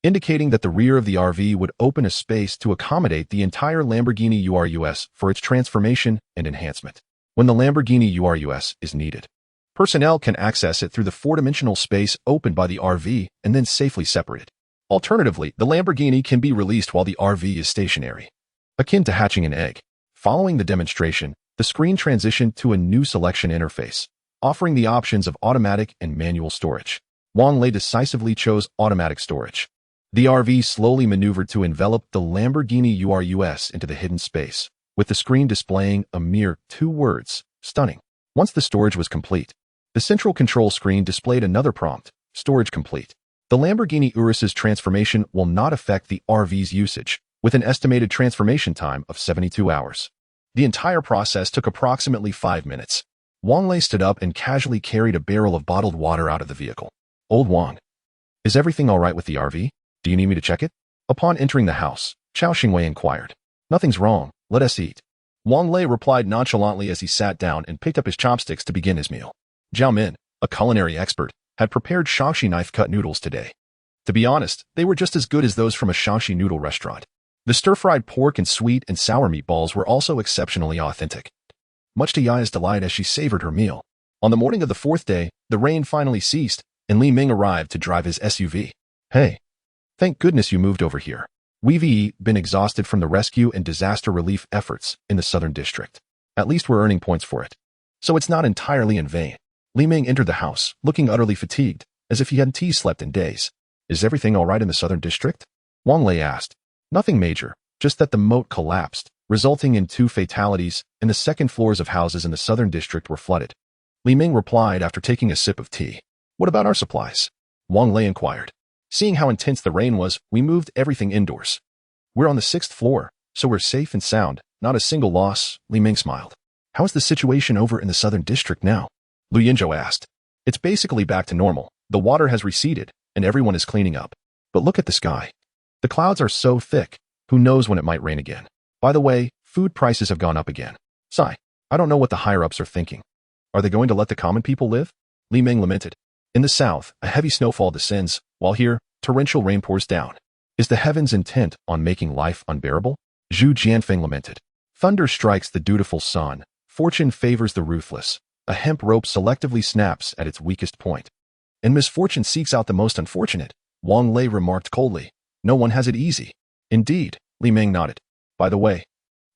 indicating that the rear of the RV would open a space to accommodate the entire Lamborghini Urus for its transformation and enhancement. When the Lamborghini Urus is needed, personnel can access it through the 4-dimensional space opened by the RV and then safely separate it. Alternatively, the Lamborghini can be released while the RV is stationary, akin to hatching an egg. Following the demonstration, the screen transitioned to a new selection interface, offering the options of automatic and manual storage. Wang Lei decisively chose automatic storage. The RV slowly maneuvered to envelop the Lamborghini Urus into the hidden space, with the screen displaying a mere 2 words, stunning. Once the storage was complete, the central control screen displayed another prompt, storage complete. The Lamborghini Urus's transformation will not affect the RV's usage, with an estimated transformation time of 72 hours. The entire process took approximately 5 minutes. Wang Lei stood up and casually carried a barrel of bottled water out of the vehicle. Old Wang, is everything all right with the RV? Do you need me to check it? Upon entering the house, Chao Xingwei inquired, "Nothing's wrong, let us eat." Wang Lei replied nonchalantly as he sat down and picked up his chopsticks to begin his meal. Zhao Min, a culinary expert, had prepared Shaanxi knife-cut noodles today. To be honest, they were just as good as those from a Shaanxi noodle restaurant. The stir-fried pork and sweet and sour meatballs were also exceptionally authentic. Much to Yaya's delight as she savored her meal. On the morning of the fourth day, the rain finally ceased, and Li Ming arrived to drive his SUV. "Hey, thank goodness you moved over here. We've been exhausted from the rescue and disaster relief efforts in the Southern District. At least we're earning points for it. So it's not entirely in vain." Li Ming entered the house, looking utterly fatigued, as if he hadn't slept in days. "Is everything all right in the Southern District?" Wang Lei asked. "Nothing major, just that the moat collapsed, resulting in 2 fatalities, and the second floors of houses in the Southern District were flooded." Li Ming replied after taking a sip of tea. "What about our supplies?" Wang Lei inquired. "Seeing how intense the rain was, we moved everything indoors. We're on the 6th floor, so we're safe and sound, not a single loss." Li Ming smiled. "How is the situation over in the Southern District now?" Lu Yinzhou asked. "It's basically back to normal. The water has receded, and everyone is cleaning up. But look at the sky. The clouds are so thick, who knows when it might rain again. By the way, food prices have gone up again. Sigh, I don't know what the higher-ups are thinking. Are they going to let the common people live?" Li Ming lamented. "In the south, a heavy snowfall descends, while here, torrential rain pours down. Is the heavens intent on making life unbearable?" Zhu Jianfeng lamented. "Thunder strikes the dutiful sun. Fortune favors the ruthless. A hemp rope selectively snaps at its weakest point. And misfortune seeks out the most unfortunate," Wang Lei remarked coldly. "No one has it easy." "Indeed," Li Ming nodded. "By the way,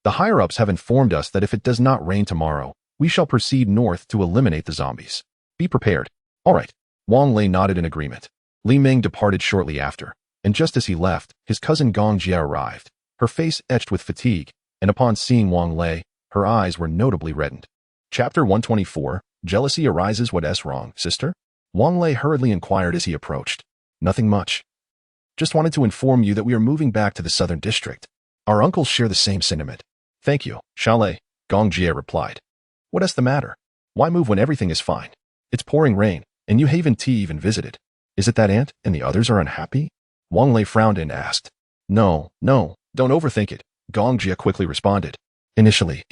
the higher-ups have informed us that if it does not rain tomorrow, we shall proceed north to eliminate the zombies. Be prepared." "All right." Wang Lei nodded in agreement. Li Ming departed shortly after, and just as he left, his cousin Gong Jia arrived, her face etched with fatigue, and upon seeing Wang Lei, her eyes were notably reddened. Chapter 124, Jealousy Arises. "What's wrong, sister?" Wang Lei hurriedly inquired as he approached. "Nothing much. Just wanted to inform you that we are moving back to the Southern District. Our uncles share the same sentiment." "Thank you, Xiaolei," Gong Jie replied. "What's the matter? Why move when everything is fine? It's pouring rain, and you haven't even visited. Is it that aunt and the others are unhappy?" Wang Lei frowned and asked. No, don't overthink it," Gong Jie quickly responded. "Initially,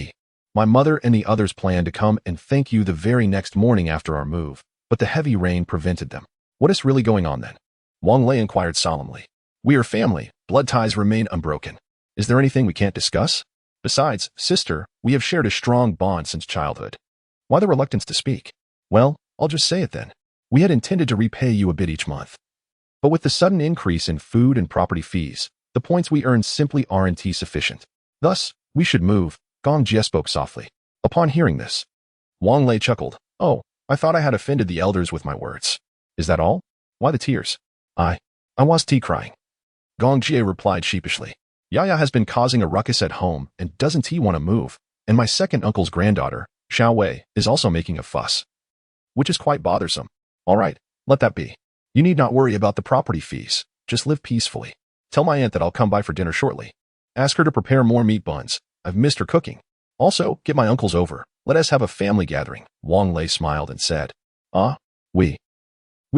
my mother and the others planned to come and thank you the very next morning after our move, but the heavy rain prevented them." "What is really going on then?" Wang Lei inquired solemnly. "We are family. Blood ties remain unbroken. Is there anything we can't discuss? Besides, sister, we have shared a strong bond since childhood." "Why the reluctance to speak?" "Well, I'll just say it then. We had intended to repay you a bit each month. But with the sudden increase in food and property fees, the points we earn simply aren't sufficient. Thus, we should move." Gong Jie spoke softly. Upon hearing this, Wang Lei chuckled. "Oh, I thought I had offended the elders with my words. Is that all? Why the tears?" I was crying." Gong Jie replied sheepishly. "Yaya has been causing a ruckus at home and doesn't he want to move, and my second uncle's granddaughter, Xiao Wei, is also making a fuss, which is quite bothersome. All right, let that be. You need not worry about the property fees. Just live peacefully. Tell my aunt that I'll come by for dinner shortly. Ask her to prepare more meat buns. I've missed her cooking. Also, get my uncles over. Let us have a family gathering." Wang Lei smiled and said. We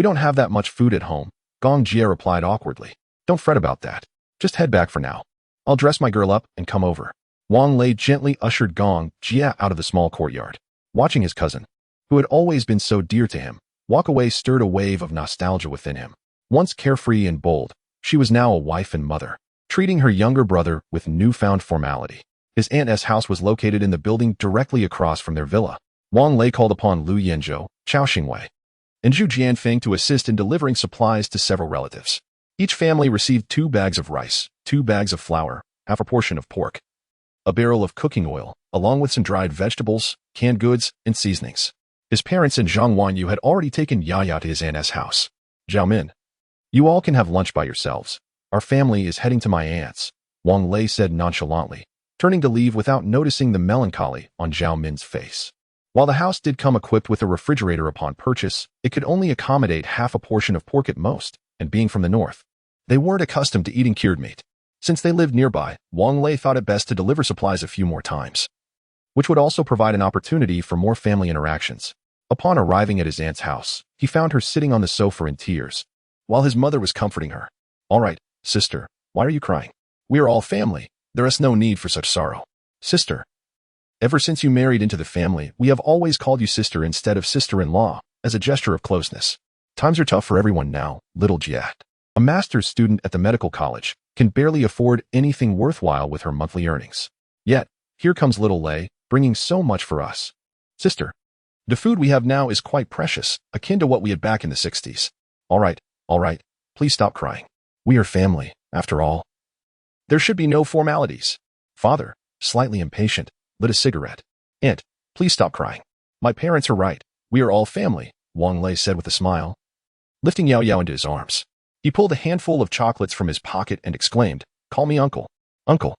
don't have that much food at home," Gong Jie replied awkwardly. "Don't fret about that. Just head back for now. I'll dress my girl up and come over." Wang Lei gently ushered Gong Jie out of the small courtyard. Watching his cousin, who had always been so dear to him, walk away stirred a wave of nostalgia within him. Once carefree and bold, she was now a wife and mother, treating her younger brother with newfound formality. His aunt's house was located in the building directly across from their villa. Wang Lei called upon Lu Yinzhou, Chao Xingwei, and Zhu Jianfeng to assist in delivering supplies to several relatives. Each family received 2 bags of rice, 2 bags of flour, half a portion of pork, a barrel of cooking oil, along with some dried vegetables, canned goods, and seasonings. His parents and Zhang Wanyu had already taken Yaya to his aunt's house. "Zhao Min, you all can have lunch by yourselves. Our family is heading to my aunt's," Wang Lei said nonchalantly, turning to leave without noticing the melancholy on Zhao Min's face. While the house did come equipped with a refrigerator upon purchase, it could only accommodate half a portion of pork at most, and being from the north, they weren't accustomed to eating cured meat. Since they lived nearby, Wang Lei thought it best to deliver supplies a few more times, which would also provide an opportunity for more family interactions. Upon arriving at his aunt's house, he found her sitting on the sofa in tears, while his mother was comforting her. "All right, sister, Why are you crying? We are all family. There is no need for such sorrow. Sister. Ever since you married into the family, we have always called you sister instead of sister-in-law, as a gesture of closeness. Times are tough for everyone now, little Jiat. A master's student at the medical college can barely afford anything worthwhile with her monthly earnings. Yet, here comes little Lei, bringing so much for us. Sister. The food we have now is quite precious, akin to what we had back in the 60s. All right, please stop crying. We are family, after all. There should be no formalities. Father, slightly impatient, lit a cigarette. Aunt, please stop crying. My parents are right. We are all family, Wang Lei said with a smile. Lifting Yao Yao into his arms, he pulled a handful of chocolates from his pocket and exclaimed, "Call me uncle." Uncle.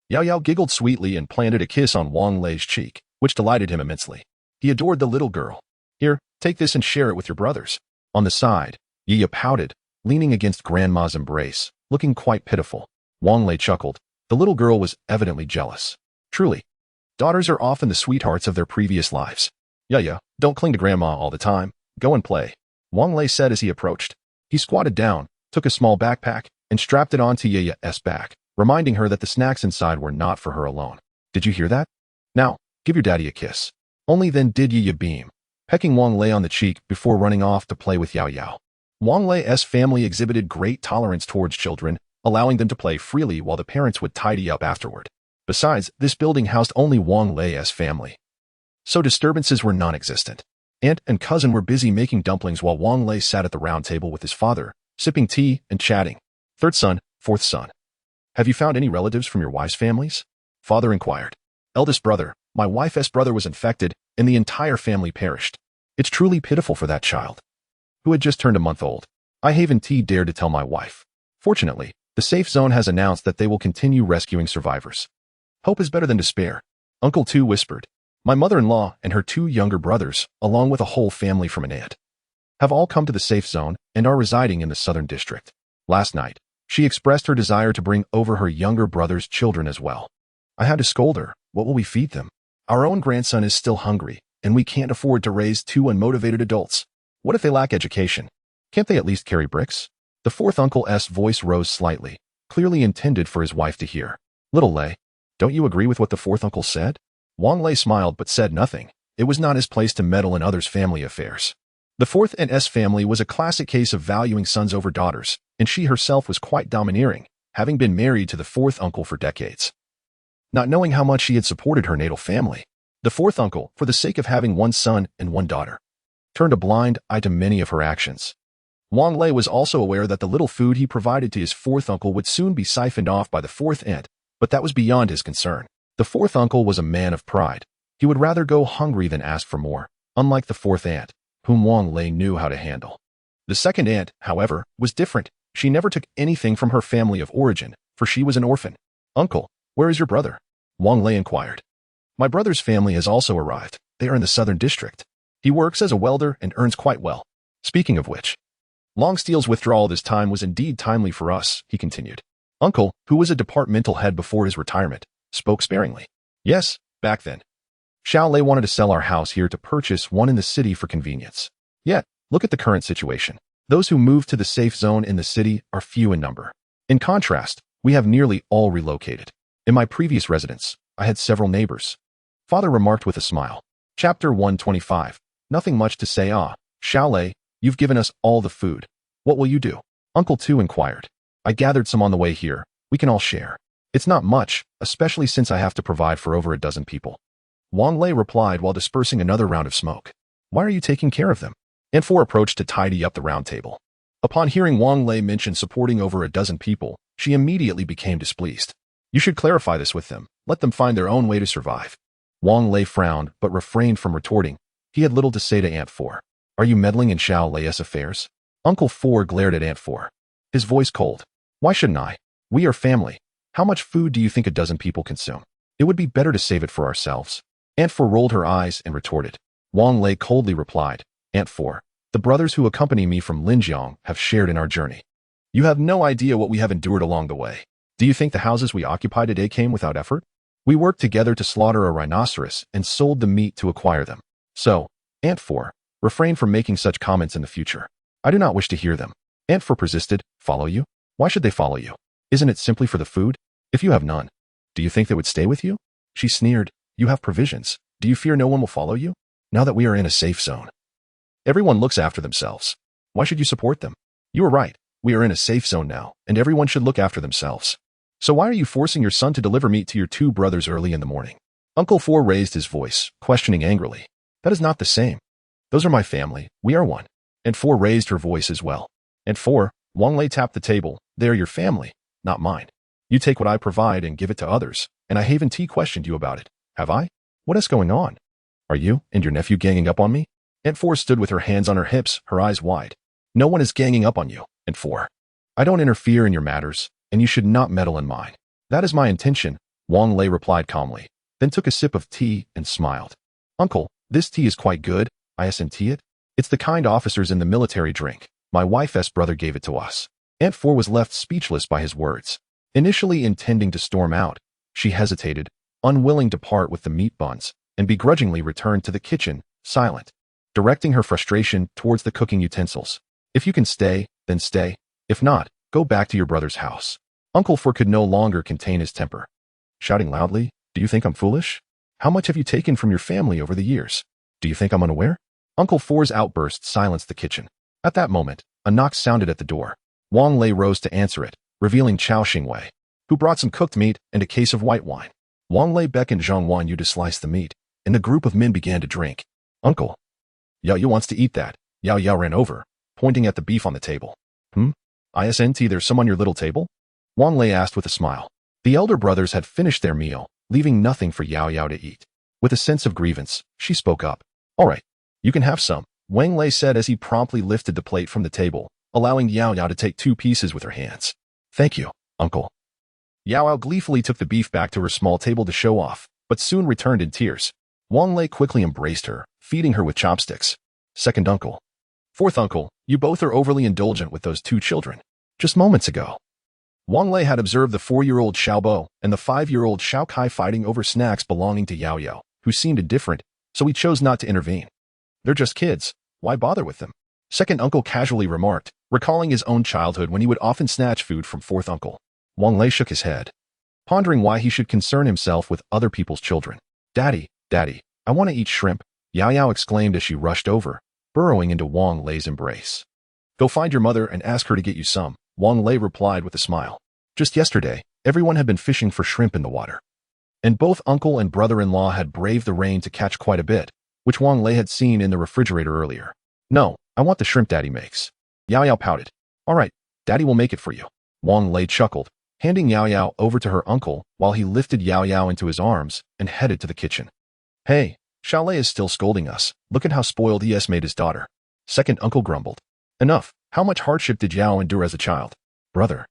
Yao Yao giggled sweetly and planted a kiss on Wang Lei's cheek, which delighted him immensely. He adored the little girl. Here, take this and share it with your brothers. On the side, Yiya pouted, leaning against Grandma's embrace, looking quite pitiful. Wang Lei chuckled. The little girl was evidently jealous. Truly, daughters are often the sweethearts of their previous lives. Yaya, don't cling to Grandma all the time. Go and play, Wang Lei said as he approached. He squatted down, took a small backpack, and strapped it onto Yaya's back, reminding her that the snacks inside were not for her alone. Did you hear that? Now, give your daddy a kiss. Only then did Yaya beam, pecking Wang Lei on the cheek before running off to play with Yao Yao. Wang Lei's family exhibited great tolerance towards children, allowing them to play freely while the parents would tidy up afterward. Besides, this building housed only Wang Lei's family, so disturbances were non-existent. Aunt and cousin were busy making dumplings while Wang Lei sat at the round table with his father, sipping tea and chatting. Third son, fourth son. Have you found any relatives from your wife's families? Father inquired. Eldest brother, my wife's brother was infected, and the entire family perished. It's truly pitiful for that child, who had just turned a month old. I haven't dared to tell my wife. Fortunately, the safe zone has announced that they will continue rescuing survivors. Hope is better than despair, Uncle Tu whispered. My mother-in-law and her 2 younger brothers, along with a whole family from an aunt, have all come to the safe zone and are residing in the southern district. Last night, she expressed her desire to bring over her younger brother's children as well. I had to scold her. What will we feed them? Our own grandson is still hungry, and we can't afford to raise 2 unmotivated adults. What if they lack education? Can't they at least carry bricks? The fourth uncle's voice rose slightly, clearly intended for his wife to hear. Little Lei, don't you agree with what the fourth uncle said? Wang Lei smiled but said nothing. It was not his place to meddle in others' family affairs. The fourth N's family was a classic case of valuing sons over daughters, and she herself was quite domineering, having been married to the fourth uncle for decades. Not knowing how much she had supported her natal family, the fourth uncle, for the sake of having 1 son and 1 daughter, turned a blind eye to many of her actions. Wang Lei was also aware that the little food he provided to his fourth uncle would soon be siphoned off by the fourth aunt, but that was beyond his concern. The fourth uncle was a man of pride. He would rather go hungry than ask for more, unlike the fourth aunt, whom Wang Lei knew how to handle. The second aunt, however, was different. She never took anything from her family of origin, for she was an orphan. Uncle, where is your brother? Wang Lei inquired. My brother's family has also arrived. They are in the southern district. He works as a welder and earns quite well. Speaking of which, Longsteel's withdrawal this time was indeed timely for us, he continued. Uncle, who was a departmental head before his retirement, spoke sparingly. Yes, back then. Xiao Lei wanted to sell our house here to purchase one in the city for convenience. Yet, look at the current situation. Those who moved to the safe zone in the city are few in number. In contrast, we have nearly all relocated. In my previous residence, I had several neighbors. Father remarked with a smile. Chapter 125. Nothing much to say. Xiao Lei, you've given us all the food. What will you do? Uncle Tu inquired. I gathered some on the way here. We can all share. It's not much, especially since I have to provide for over a dozen people. Wang Lei replied while dispersing another round of smoke. Why are you taking care of them? Aunt Four approached to tidy up the round table. Upon hearing Wang Lei mention supporting over a dozen people, she immediately became displeased. You should clarify this with them. Let them find their own way to survive. Wang Lei frowned but refrained from retorting. He had little to say to Aunt Four. Are you meddling in Xiao Lei's affairs? Uncle Four glared at Aunt Four, his voice cold. Why shouldn't I? We are family. How much food do you think a dozen people consume? It would be better to save it for ourselves. Aunt Four rolled her eyes and retorted. Wang Lei coldly replied, Aunt Four, the brothers who accompany me from Linjiang have shared in our journey. You have no idea what we have endured along the way. Do you think the houses we occupy today came without effort? We worked together to slaughter a rhinoceros and sold the meat to acquire them. So, Aunt Four, refrain from making such comments in the future. I do not wish to hear them. Aunt Four persisted. Follow you? Why should they follow you? Isn't it simply for the food? If you have none, do you think they would stay with you? She sneered. You have provisions. Do you fear no one will follow you? Now that we are in a safe zone. Everyone looks after themselves. Why should you support them? You are right. We are in a safe zone now, and everyone should look after themselves. So why are you forcing your son to deliver meat to your two brothers early in the morning? Uncle Four raised his voice, questioning angrily. That is not the same. Those are my family. We are one. And Four raised her voice as well. And Four, Wang Lei tapped the table. They are your family, not mine. You take what I provide and give it to others, and I haven't questioned you about it, have I? What is going on? Are you and your nephew ganging up on me? Aunt Four stood with her hands on her hips, her eyes wide. No one is ganging up on you, Aunt Four. I don't interfere in your matters, and you should not meddle in mine. That is my intention, Wang Lei replied calmly, then took a sip of tea and smiled. Uncle, this tea is quite good, isn't it? It's the kind officers in the military drink. My wife's brother gave it to us. Aunt Four was left speechless by his words. Initially intending to storm out, she hesitated, unwilling to part with the meat buns, and begrudgingly returned to the kitchen, silent, directing her frustration towards the cooking utensils. If you can stay, then stay. If not, go back to your brother's house. Uncle Four could no longer contain his temper. Shouting loudly, do you think I'm foolish? How much have you taken from your family over the years? Do you think I'm unaware? Uncle Four's outburst silenced the kitchen. At that moment, a knock sounded at the door. Wang Lei rose to answer it, revealing Chao Xingwei, who brought some cooked meat and a case of white wine. Wang Lei beckoned Zhang Wanyu to slice the meat, and the group of men began to drink. Uncle, Yao Yu wants to eat that. Yao Yao ran over, pointing at the beef on the table. Isn't there's some on your little table? Wang Lei asked with a smile. The elder brothers had finished their meal, leaving nothing for Yao Yao to eat. With a sense of grievance, she spoke up. All right, you can have some, Wang Lei said as he promptly lifted the plate from the table, allowing Yao Yao to take 2 pieces with her hands. Thank you, uncle. Yao Yao gleefully took the beef back to her small table to show off, but soon returned in tears. Wang Lei quickly embraced her, feeding her with chopsticks. Second uncle. Fourth uncle, you both are overly indulgent with those 2 children. Just moments ago, Wang Lei had observed the 4-year-old Xiaobo and the 5-year-old Xiao Kai fighting over snacks belonging to Yao Yao, who seemed indifferent, so he chose not to intervene. They're just kids. Why bother with them? Second uncle casually remarked, recalling his own childhood when he would often snatch food from fourth uncle. Wang Lei shook his head, pondering why he should concern himself with other people's children. Daddy, I want to eat shrimp, Yao Yao exclaimed as she rushed over, burrowing into Wang Lei's embrace. Go find your mother and ask her to get you some, Wang Lei replied with a smile. Just yesterday, everyone had been fishing for shrimp in the water. And both uncle and brother-in-law had braved the rain to catch quite a bit, which Wang Lei had seen in the refrigerator earlier. No, I want the shrimp Daddy makes. Yao Yao pouted. All right, Daddy will make it for you. Wang Lei chuckled, handing Yao Yao over to her uncle while he lifted Yao Yao into his arms and headed to the kitchen. Hey, Xiao Lei is still scolding us. Look at how spoiled he has made his daughter. Second uncle grumbled. Enough. How much hardship did Yao endure as a child? Brother,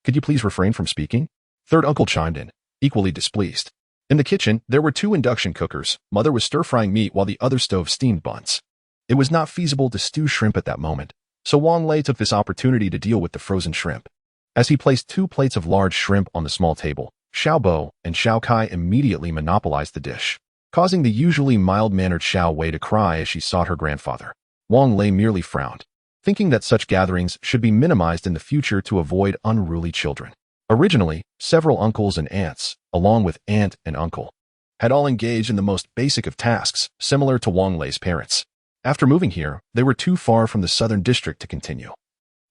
could you please refrain from speaking? Third uncle chimed in, equally displeased. In the kitchen, there were 2 induction cookers. Mother was stir-frying meat while the other stove steamed buns. It was not feasible to stew shrimp at that moment, so Wang Lei took this opportunity to deal with the frozen shrimp. As he placed 2 plates of large shrimp on the small table, Xiaobo and Xiao Kai immediately monopolized the dish, causing the usually mild-mannered Xiao Wei to cry as she sought her grandfather. Wang Lei merely frowned, thinking that such gatherings should be minimized in the future to avoid unruly children. Originally, several uncles and aunts, along with aunt and uncle, had all engaged in the most basic of tasks, similar to Wang Lei's parents. After moving here, they were too far from the southern district to continue.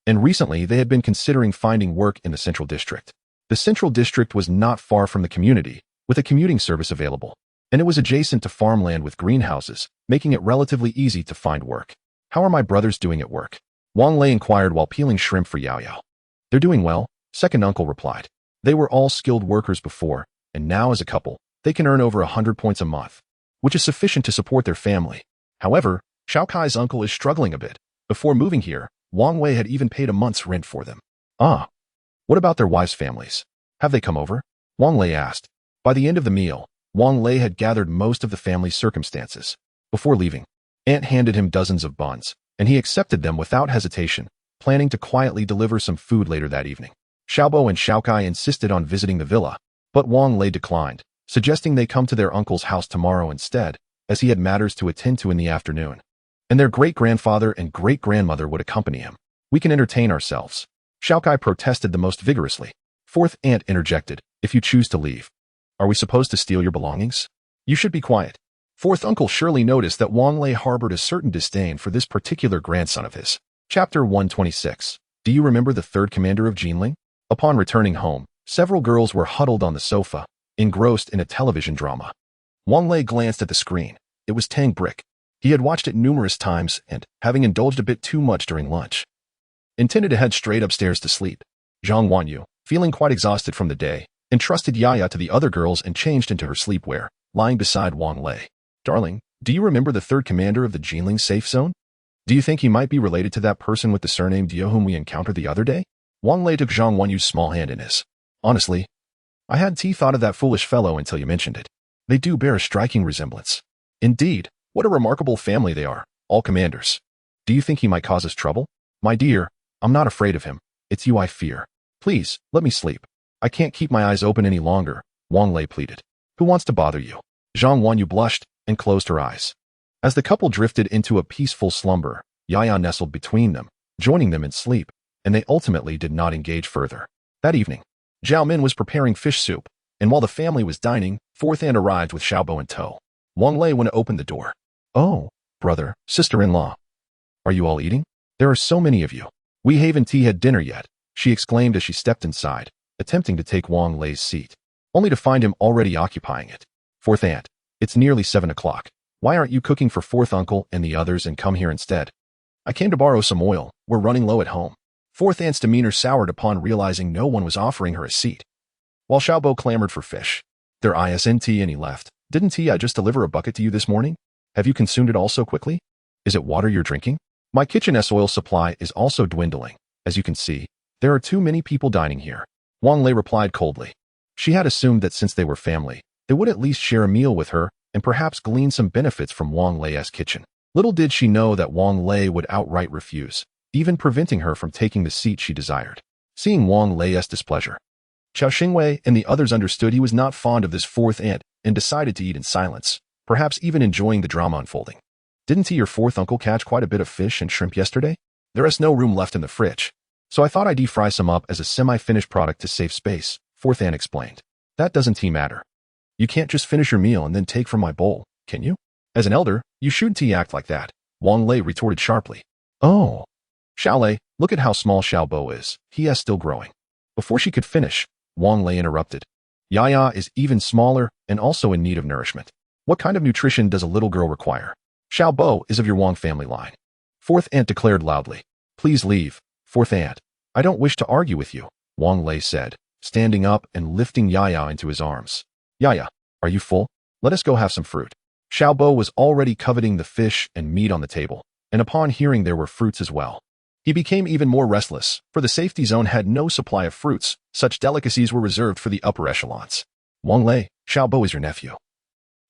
And recently, they had been considering finding work in the central district. The central district was not far from the community, with a commuting service available, and it was adjacent to farmland with greenhouses, making it relatively easy to find work. How are my brothers doing at work? Wang Lei inquired while peeling shrimp for Yao Yao. They're doing well, second uncle replied. They were all skilled workers before, and now as a couple, they can earn over 100 points a month, which is sufficient to support their family. However, Xiao Kai's uncle is struggling a bit. Before moving here, Wang Wei had even paid a month's rent for them. What about their wives' families? Have they come over? Wang Lei asked. By the end of the meal, Wang Lei had gathered most of the family's circumstances. Before leaving, Aunt handed him dozens of buns, and he accepted them without hesitation, planning to quietly deliver some food later that evening. Xiaobo and Xiao Kai insisted on visiting the villa, but Wang Lei declined, suggesting they come to their uncle's house tomorrow instead, as he had matters to attend to in the afternoon. And their great-grandfather and great-grandmother would accompany him. We can entertain ourselves. Xiao Kai protested the most vigorously. Fourth aunt interjected, if you choose to leave. Are we supposed to steal your belongings? You should be quiet. Fourth uncle surely noticed that Wang Lei harbored a certain disdain for this particular grandson of his. Chapter 126. Do you remember the third commander of Jinling? Upon returning home, several girls were huddled on the sofa, engrossed in a television drama. Wang Lei glanced at the screen. It was Tang Brick. He had watched it numerous times and, having indulged a bit too much during lunch, intended to head straight upstairs to sleep. Zhang Wanyu, feeling quite exhausted from the day, entrusted Yaya to the other girls and changed into her sleepwear, lying beside Wang Lei. Darling, do you remember the third commander of the Jinling safe zone? Do you think he might be related to that person with the surname Dio whom we encountered the other day? Wang Lei took Zhang Wanyu's small hand in his. Honestly, I hadn't thought of that foolish fellow until you mentioned it. They do bear a striking resemblance. Indeed, what a remarkable family they are, all commanders. Do you think he might cause us trouble? My dear, I'm not afraid of him. It's you I fear. Please, let me sleep. I can't keep my eyes open any longer, Wang Lei pleaded. Who wants to bother you? Zhang Wanyu blushed and closed her eyes. As the couple drifted into a peaceful slumber, Yaya nestled between them, joining them in sleep, and they ultimately did not engage further. That evening, Zhao Min was preparing fish soup, and while the family was dining, fourth aunt arrived with Xiaobo in tow. Wang Lei went to open the door. Oh, brother, sister-in-law. Are you all eating? There are so many of you. We haven't had dinner yet, she exclaimed as she stepped inside, attempting to take Wang Lei's seat, only to find him already occupying it. Fourth aunt, it's nearly 7 o'clock. Why aren't you cooking for fourth uncle and the others and come here instead? I came to borrow some oil. We're running low at home. Fourth aunt's demeanor soured upon realizing no one was offering her a seat. While Xiaobo clamored for fish. There isn't any left. Didn't I just deliver a bucket to you this morning? Have you consumed it all so quickly? Is it water you're drinking? My kitchen's oil supply is also dwindling. As you can see, there are too many people dining here. Wang Lei replied coldly. She had assumed that since they were family, they would at least share a meal with her and perhaps glean some benefits from Wang Lei's kitchen. Little did she know that Wang Lei would outright refuse, even preventing her from taking the seat she desired. Seeing Wang Lei's displeasure, Qiao Xingwei and the others understood he was not fond of this fourth aunt and decided to eat in silence, perhaps even enjoying the drama unfolding. Didn't your fourth uncle catch quite a bit of fish and shrimp yesterday? There is no room left in the fridge, so I thought I'd fry some up as a semi-finished product to save space, fourth aunt explained. That doesn't matter. You can't just finish your meal and then take from my bowl, can you? As an elder, you shouldn't act like that, Wang Lei retorted sharply. Oh. Xiao Lei, look at how small Xiaobo is. He is still growing. Before she could finish, Wang Lei interrupted. Yaya is even smaller and also in need of nourishment. What kind of nutrition does a little girl require? Xiaobo is of your Wang family line. Fourth aunt declared loudly. Please leave, fourth aunt. I don't wish to argue with you, Wang Lei said, standing up and lifting Yaya into his arms. Yaya, are you full? Let us go have some fruit. Xiaobo was already coveting the fish and meat on the table, and upon hearing there were fruits as well, he became even more restless, for the safety zone had no supply of fruits. Such delicacies were reserved for the upper echelons. Wang Lei, Xiaobo is your nephew.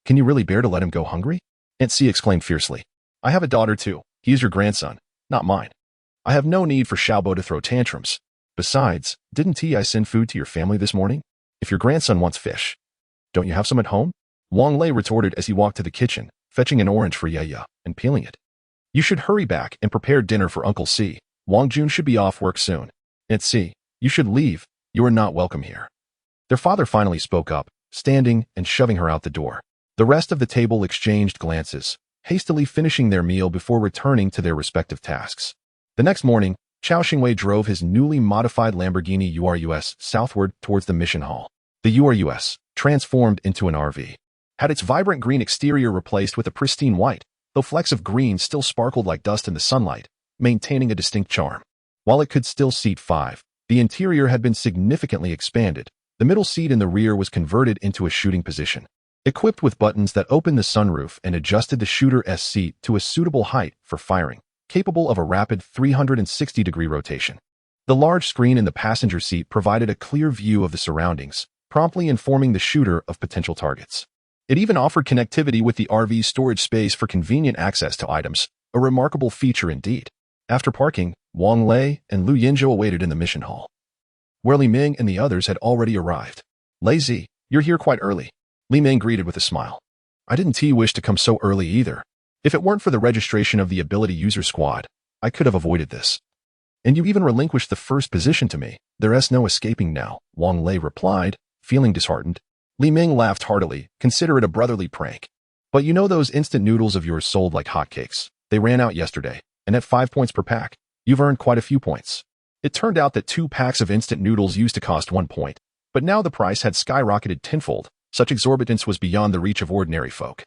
Can you really bear to let him go hungry? Aunt Si exclaimed fiercely. I have a daughter too. He is your grandson, not mine. I have no need for Xiaobo to throw tantrums. Besides, didn't I send food to your family this morning? If your grandson wants fish, don't you have some at home? Wang Lei retorted as he walked to the kitchen, fetching an orange for Yaya and peeling it. You should hurry back and prepare dinner for Uncle Si. Wang Jun should be off work soon. Aunt Si, you should leave. You are not welcome here. Their father finally spoke up, standing and shoving her out the door. The rest of the table exchanged glances, hastily finishing their meal before returning to their respective tasks. The next morning, Qiao Xingwei drove his newly modified Lamborghini URUS southward towards the mission hall. The URUS, transformed into an RV, had its vibrant green exterior replaced with a pristine white, though flecks of green still sparkled like dust in the sunlight, maintaining a distinct charm. While it could still seat 5, the interior had been significantly expanded. The middle seat in the rear was converted into a shooting position, equipped with buttons that opened the sunroof and adjusted the shooter's seat to a suitable height for firing, capable of a rapid 360-degree rotation. The large screen in the passenger seat provided a clear view of the surroundings, promptly informing the shooter of potential targets. It even offered connectivity with the RV's storage space for convenient access to items, a remarkable feature indeed. After parking, Wang Lei and Lu Yinzhou awaited in the mission hall, where Li Ming and the others had already arrived. Lei Zi, you're here quite early, Li Ming greeted with a smile. I didn't wish to come so early either. If it weren't for the registration of the ability user squad, I could have avoided this. And you even relinquished the first position to me. There's no escaping now, Wang Lei replied, feeling disheartened. Li Ming laughed heartily. Consider it a brotherly prank. But you know those instant noodles of yours sold like hotcakes. They ran out yesterday, and at 5 points per pack, you've earned quite a few points. It turned out that 2 packs of instant noodles used to cost 1 point, but now the price had skyrocketed tenfold. Such exorbitance was beyond the reach of ordinary folk.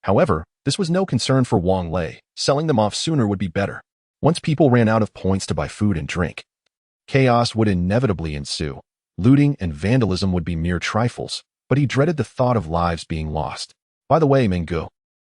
However, this was no concern for Wang Lei. Selling them off sooner would be better. Once people ran out of points to buy food and drink, chaos would inevitably ensue. Looting and vandalism would be mere trifles, but he dreaded the thought of lives being lost. By the way, Menggu,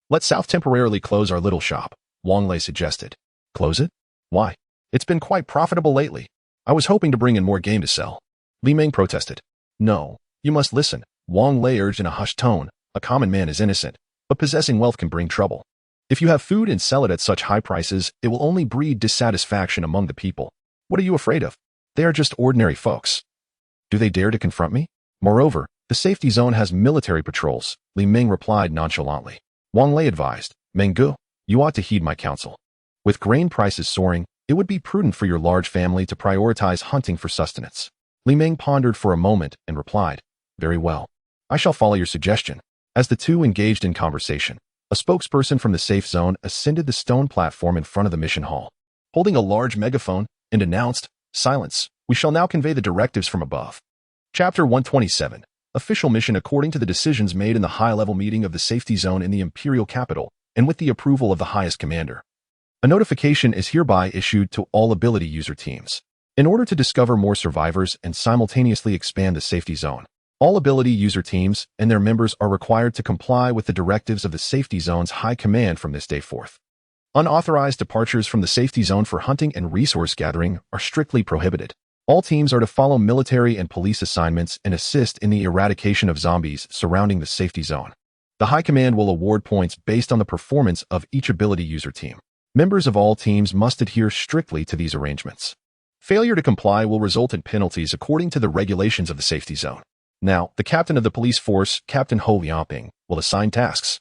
let South temporarily close our little shop, Wang Lei suggested. Close it? Why? It's been quite profitable lately. I was hoping to bring in more game to sell. Li Ming protested. No, you must listen, Wang Lei urged in a hushed tone. A common man is innocent, but possessing wealth can bring trouble. If you have food and sell it at such high prices, it will only breed dissatisfaction among the people. What are you afraid of? They are just ordinary folks. Do they dare to confront me? Moreover, the safety zone has military patrols, Li Ming replied nonchalantly. Wang Lei advised, Menggu, you ought to heed my counsel. With grain prices soaring, it would be prudent for your large family to prioritize hunting for sustenance. Li Ming pondered for a moment and replied, very well. I shall follow your suggestion. As the two engaged in conversation, a spokesperson from the safe zone ascended the stone platform in front of the mission hall, holding a large megaphone, and announced, Silence, we shall now convey the directives from above. Chapter 127, Official Mission according to the decisions made in the high-level meeting of the safety zone in the imperial capital, and with the approval of the highest commander. A notification is hereby issued to all ability user teams. In order to discover more survivors and simultaneously expand the safety zone, all ability user teams and their members are required to comply with the directives of the safety zone's high command from this day forth. Unauthorized departures from the safety zone for hunting and resource gathering are strictly prohibited. All teams are to follow military and police assignments and assist in the eradication of zombies surrounding the safety zone. The high command will award points based on the performance of each ability user team. Members of all teams must adhere strictly to these arrangements. Failure to comply will result in penalties according to the regulations of the safety zone. Now, the captain of the police force, Captain Ho Liaoping, will assign tasks.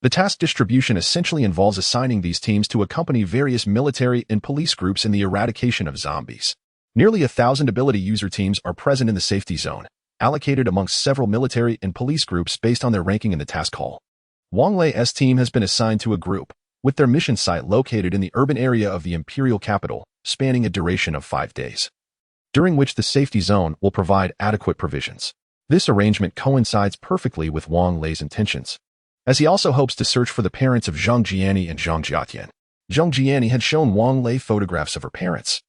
The task distribution essentially involves assigning these teams to accompany various military and police groups in the eradication of zombies. Nearly 1,000 ability user teams are present in the safety zone, allocated amongst several military and police groups based on their ranking in the task hall. Wang Lei's team has been assigned to a group, with their mission site located in the urban area of the imperial capital, spanning a duration of 5 days, during which the safety zone will provide adequate provisions. This arrangement coincides perfectly with Wang Lei's intentions, as he also hopes to search for the parents of Zhang Jiani and Zhang Jiatian. Zhang Jiani had shown Wang Lei photographs of her parents,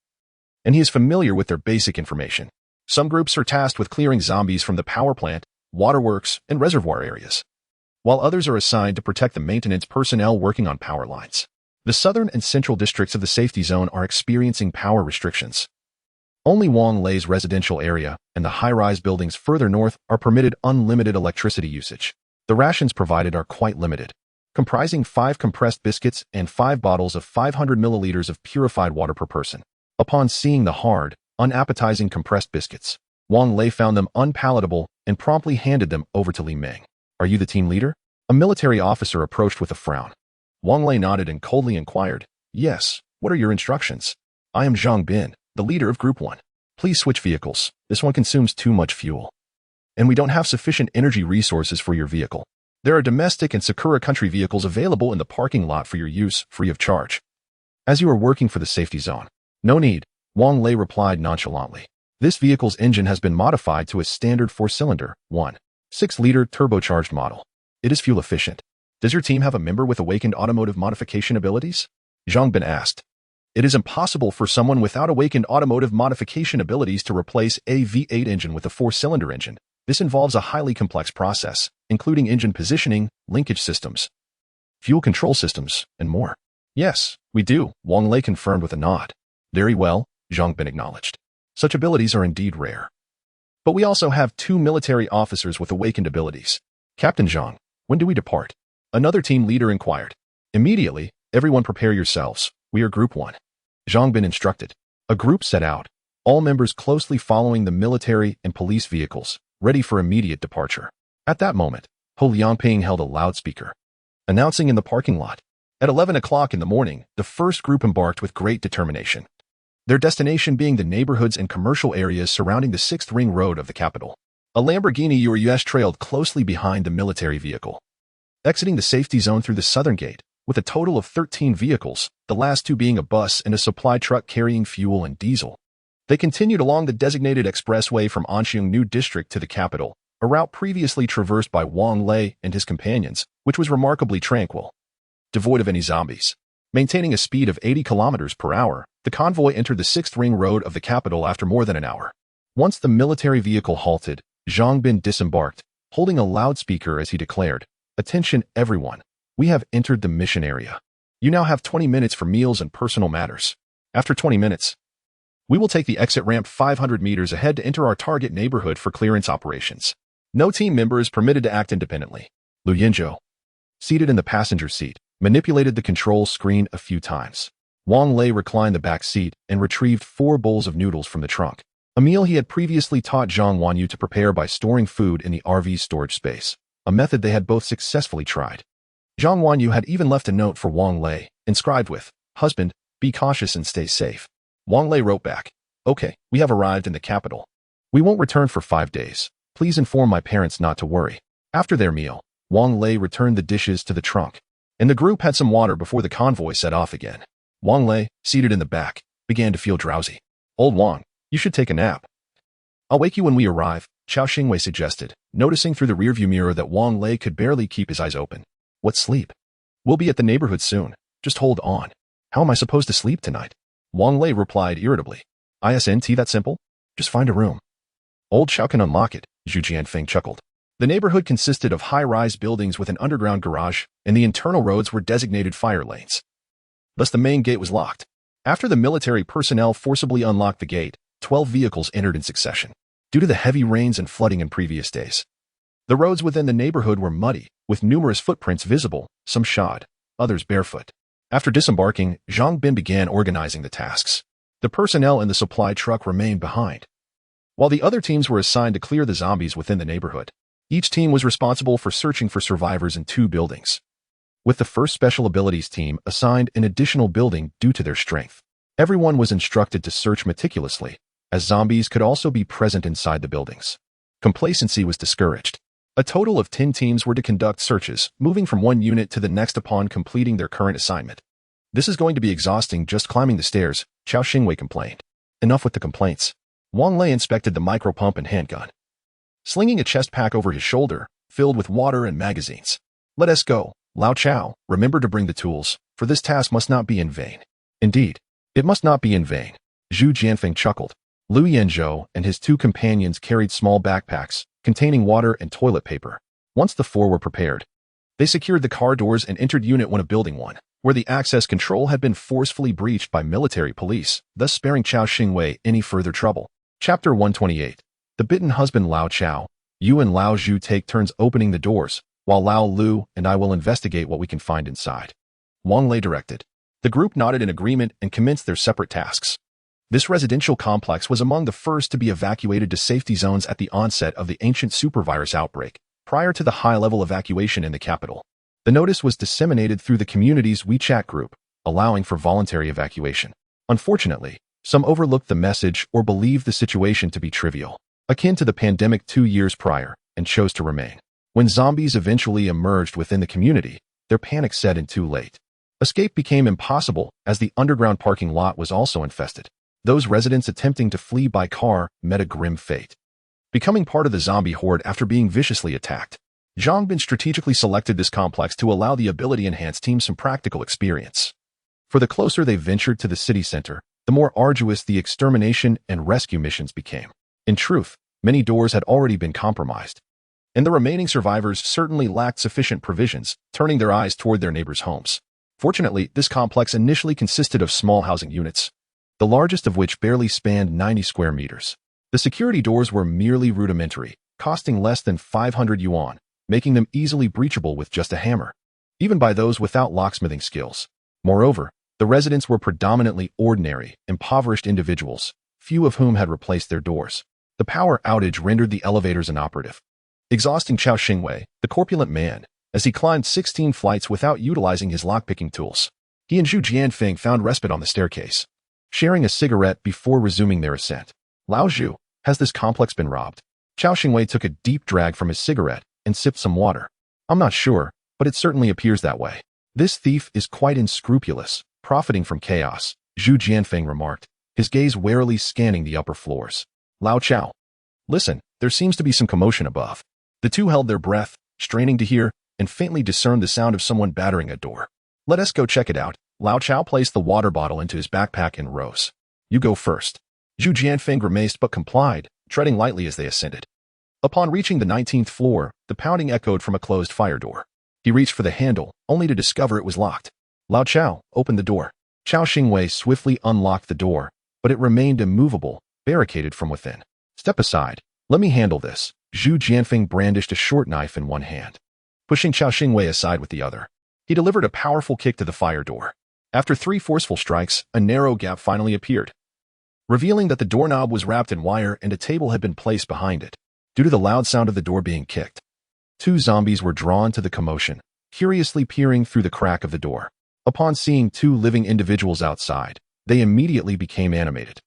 and he is familiar with their basic information. Some groups are tasked with clearing zombies from the power plant, waterworks, and reservoir areas, while others are assigned to protect the maintenance personnel working on power lines. The southern and central districts of the safety zone are experiencing power restrictions. Only Wang Lei's residential area and the high-rise buildings further north are permitted unlimited electricity usage. The rations provided are quite limited, comprising 5 compressed biscuits and 5 bottles of 500 milliliters of purified water per person. Upon seeing the hard, unappetizing compressed biscuits, Wang Lei found them unpalatable and promptly handed them over to Li Ming. Are you the team leader? A military officer approached with a frown. Wang Lei nodded and coldly inquired, Yes, what are your instructions? I am Zhang Bin, the leader of Group 1. Please switch vehicles. This one consumes too much fuel, and we don't have sufficient energy resources for your vehicle. There are domestic and Sakura country vehicles available in the parking lot for your use, free of charge. As you are working for the safety zone. No need, Wang Lei replied nonchalantly. This vehicle's engine has been modified to a standard 4-cylinder, 1.6-liter turbocharged model. It is fuel efficient. Does your team have a member with awakened automotive modification abilities? Zhang Bin asked. It is impossible for someone without awakened automotive modification abilities to replace a V8 engine with a 4-cylinder engine. This involves a highly complex process, including engine positioning, linkage systems, fuel control systems, and more. Yes, we do, Wang Lei confirmed with a nod. Very well, Zhang Bin acknowledged. Such abilities are indeed rare. But we also have 2 military officers with awakened abilities. Captain Zhang, when do we depart? Another team leader inquired. Immediately, everyone prepare yourselves. We are Group 1. Zhang Bin instructed. A group set out, all members closely following the military and police vehicles, ready for immediate departure. At that moment, Ho Liaoping held a loudspeaker, announcing in the parking lot. At 11 o'clock in the morning, the first group embarked with great determination. their destination being the neighborhoods and commercial areas surrounding the 6th Ring Road of the capital. A Lamborghini Urus trailed closely behind the military vehicle, exiting the safety zone through the southern gate, with a total of 13 vehicles, the last two being a bus and a supply truck carrying fuel and diesel. They continued along the designated expressway from Anxiong New District to the capital, a route previously traversed by Wang Lei and his companions, which was remarkably tranquil, devoid of any zombies. Maintaining a speed of 80 kilometers per hour, the convoy entered the 6th Ring Road of the capital after more than an hour. Once the military vehicle halted, Zhang Bin disembarked, holding a loudspeaker as he declared, "Attention everyone, we have entered the mission area. You now have 20 minutes for meals and personal matters. After 20 minutes, we will take the exit ramp 500 meters ahead to enter our target neighborhood for clearance operations. No team member is permitted to act independently." Lu Yinzhou, seated in the passenger seat, manipulated the control screen a few times. Wang Lei reclined the back seat and retrieved 4 bowls of noodles from the trunk, a meal he had previously taught Zhang Wanyu to prepare by storing food in the RV's storage space, a method they had both successfully tried. Zhang Wanyu had even left a note for Wang Lei, inscribed with, "Husband, be cautious and stay safe." Wang Lei wrote back, "Okay, we have arrived in the capital. We won't return for 5 days. Please inform my parents not to worry." After their meal, Wang Lei returned the dishes to the trunk, and the group had some water before the convoy set off again. Wang Lei, seated in the back, began to feel drowsy. "Old Wang, you should take a nap." "I'll wake you when we arrive," Chao Xingwei suggested, noticing through the rearview mirror that Wang Lei could barely keep his eyes open. "What sleep? We'll be at the neighborhood soon. Just hold on. How am I supposed to sleep tonight?" Wang Lei replied irritably. "Isn't that simple? Just find a room. Old Chao can unlock it," Zhu Jianfeng chuckled. The neighborhood consisted of high-rise buildings with an underground garage, and the internal roads were designated fire lanes. Thus the main gate was locked. After the military personnel forcibly unlocked the gate, 12 vehicles entered in succession. Due to the heavy rains and flooding in previous days, the roads within the neighborhood were muddy, with numerous footprints visible, some shod, others barefoot. After disembarking, Zhang Bin began organizing the tasks. The personnel in the supply truck remained behind, while the other teams were assigned to clear the zombies within the neighborhood. Each team was responsible for searching for survivors in 2 buildings, with the first Special Abilities team assigned an additional building due to their strength. Everyone was instructed to search meticulously, as zombies could also be present inside the buildings. Complacency was discouraged. A total of 10 teams were to conduct searches, moving from one unit to the next upon completing their current assignment. "This is going to be exhausting just climbing the stairs," Chao Xingwei complained. "Enough with the complaints." Wang Lei inspected the micropump and handgun, slinging a chest pack over his shoulder, filled with water and magazines. "Let us go, Lao Chao. Remember to bring the tools, for this task must not be in vain." "Indeed, it must not be in vain," Zhu Jianfeng chuckled. Lu Yinzhou and his 2 companions carried small backpacks containing water and toilet paper. Once the 4 were prepared, they secured the car doors and entered Unit 1 of Building 1, where the access control had been forcefully breached by military police, thus sparing Chao Xingwei any further trouble. Chapter 128. The bitten husband. Lao Chao, you and Lao Zhu take turns opening the doors, while Lao Lu and I will investigate what we can find inside," Wang Lei directed. The group nodded in agreement and commenced their separate tasks. This residential complex was among the first to be evacuated to safety zones at the onset of the ancient supervirus outbreak, prior to the high-level evacuation in the capital. The notice was disseminated through the community's WeChat group, allowing for voluntary evacuation. Unfortunately, some overlooked the message or believed the situation to be trivial, akin to the pandemic 2 years prior, and chose to remain. When zombies eventually emerged within the community, their panic set in too late. Escape became impossible as the underground parking lot was also infested. Those residents attempting to flee by car met a grim fate, becoming part of the zombie horde after being viciously attacked. Zhang Bin strategically selected this complex to allow the ability-enhanced team some practical experience. For the closer they ventured to the city center, the more arduous the extermination and rescue missions became. In truth, many doors had already been compromised, and the remaining survivors certainly lacked sufficient provisions, turning their eyes toward their neighbors' homes. Fortunately, this complex initially consisted of small housing units, the largest of which barely spanned 90 square meters. The security doors were merely rudimentary, costing less than 500 yuan, making them easily breachable with just a hammer, even by those without locksmithing skills. Moreover, the residents were predominantly ordinary, impoverished individuals, few of whom had replaced their doors. The power outage rendered the elevators inoperative, exhausting Chao Xingwei, the corpulent man, as he climbed 16 flights without utilizing his lockpicking tools. He and Zhu Jianfeng found respite on the staircase, sharing a cigarette before resuming their ascent. Lao Zhu, has this complex been robbed? Chao Xingwei took a deep drag from his cigarette and sipped some water. I'm not sure, but it certainly appears that way. This thief is quite unscrupulous, profiting from chaos, Zhu Jianfeng remarked, his gaze warily scanning the upper floors. Lao Chao. Listen, there seems to be some commotion above. The two held their breath, straining to hear, and faintly discerned the sound of someone battering a door. Let us go check it out. Lao Chao placed the water bottle into his backpack and rose. You go first. Zhu Jianfeng grimaced but complied, treading lightly as they ascended. Upon reaching the 19th floor, the pounding echoed from a closed fire door. He reached for the handle, only to discover it was locked. Lao Chao opened the door. Chao Xingwei swiftly unlocked the door, but it remained immovable, barricaded from within. Step aside. Let me handle this. Zhu Jianfeng brandished a short knife in one hand, pushing Chao Xingwei aside with the other. He delivered a powerful kick to the fire door. After 3 forceful strikes, a narrow gap finally appeared, revealing that the doorknob was wrapped in wire and a table had been placed behind it. Due to the loud sound of the door being kicked, 2 zombies were drawn to the commotion, curiously peering through the crack of the door. Upon seeing 2 living individuals outside, they immediately became animated,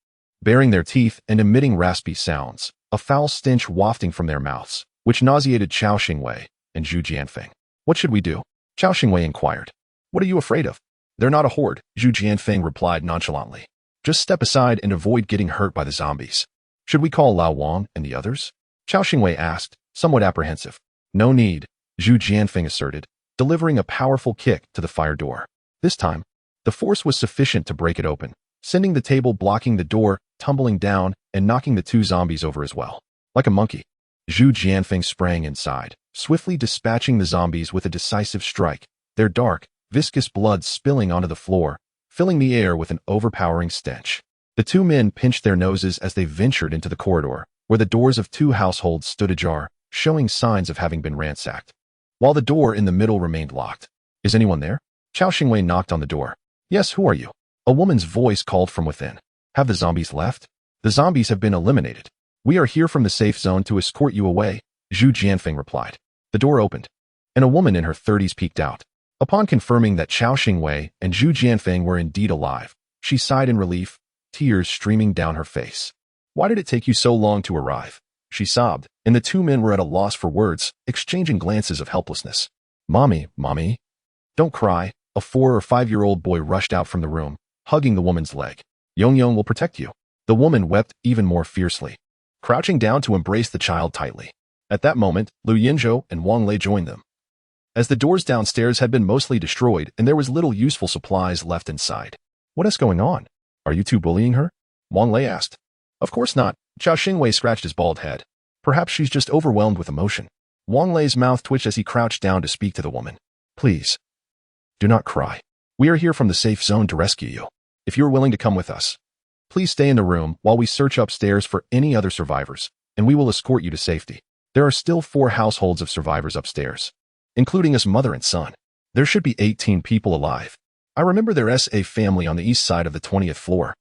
baring their teeth and emitting raspy sounds, a foul stench wafting from their mouths, which nauseated Chao Xingwei and Zhu Jianfeng. What should we do? Chao Xingwei inquired. What are you afraid of? They're not a horde, Zhu Jianfeng replied nonchalantly. Just step aside and avoid getting hurt by the zombies. Should we call Lao Wang and the others? Chao Xingwei asked, somewhat apprehensive. No need, Zhu Jianfeng asserted, delivering a powerful kick to the fire door. This time, the force was sufficient to break it open, sending the table blocking the door, tumbling down, and knocking the 2 zombies over as well. Like a monkey, Zhu Jianfeng sprang inside, swiftly dispatching the zombies with a decisive strike, their dark, viscous blood spilling onto the floor, filling the air with an overpowering stench. The 2 men pinched their noses as they ventured into the corridor, where the doors of 2 households stood ajar, showing signs of having been ransacked, while the door in the middle remained locked. Is anyone there? Chao Xingwei knocked on the door. Yes, who are you? A woman's voice called from within. Have the zombies left? The zombies have been eliminated. We are here from the safe zone to escort you away, Zhu Jianfeng replied. The door opened, and a woman in her 30s peeked out. Upon confirming that Chao Xingwei and Zhu Jianfeng were indeed alive, she sighed in relief, tears streaming down her face. Why did it take you so long to arrive? She sobbed, and the 2 men were at a loss for words, exchanging glances of helplessness. Mommy, don't cry. A 4 or 5-year-old boy rushed out from the room, hugging the woman's leg. Yong will protect you. The woman wept even more fiercely, crouching down to embrace the child tightly. At that moment, Lu Yinzhou and Wang Lei joined them, as the doors downstairs had been mostly destroyed and there was little useful supplies left inside. What is going on? Are you 2 bullying her? Wang Lei asked. Of course not. Chao Xingwei scratched his bald head. Perhaps she's just overwhelmed with emotion. Wang Lei's mouth twitched as he crouched down to speak to the woman. Please, do not cry. We are here from the safe zone to rescue you. If you are willing to come with us, please stay in the room while we search upstairs for any other survivors, and we will escort you to safety. There are still 4 households of survivors upstairs, including us mother and son. There should be 18 people alive. I remember there's a family on the east side of the 20th floor,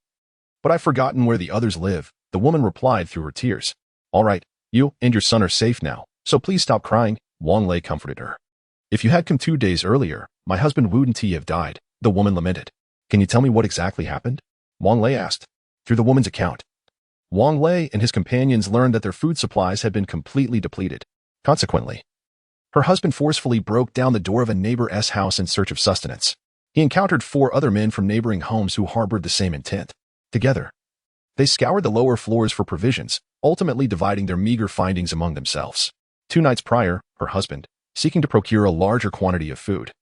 but I've forgotten where the others live, the woman replied through her tears. All right, you and your son are safe now, so please stop crying, Wang Lei comforted her. If you had come 2 days earlier, my husband wouldn't have died, the woman lamented. Can you tell me what exactly happened? Wang Lei asked. Through the woman's account, Wang Lei and his companions learned that their food supplies had been completely depleted. Consequently, her husband forcefully broke down the door of a neighbor's house in search of sustenance. He encountered 4 other men from neighboring homes who harbored the same intent. Together, they scoured the lower floors for provisions, ultimately dividing their meager findings among themselves. 2 nights prior, her husband, seeking to procure a larger quantity of food,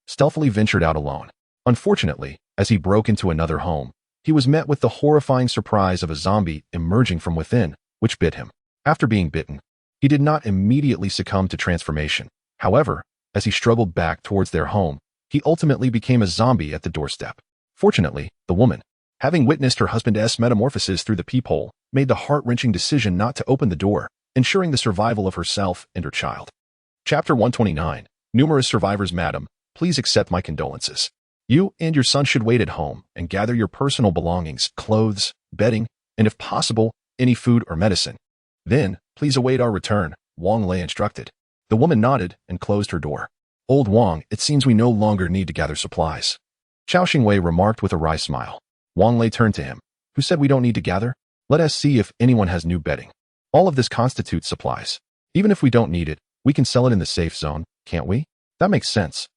stealthily ventured out alone. Unfortunately, as he broke into another home, he was met with the horrifying surprise of a zombie emerging from within, which bit him. After being bitten, he did not immediately succumb to transformation. However, as he struggled back towards their home, he ultimately became a zombie at the doorstep. Fortunately, the woman, having witnessed her husband's metamorphosis through the peephole, made the heart-wrenching decision not to open the door, ensuring the survival of herself and her child. Chapter 129. Numerous survivors, madam, please accept my condolences. You and your son should wait at home and gather your personal belongings, clothes, bedding, and if possible, any food or medicine. Then, please await our return, Wang Lei instructed. The woman nodded and closed her door. Old Wang, it seems we no longer need to gather supplies, Chao Xingwei remarked with a wry smile. Wang Lei turned to him. Who said we don't need to gather? Let us see if anyone has new bedding. All of this constitutes supplies. Even if we don't need it, we can sell it in the safe zone, can't we? That makes sense.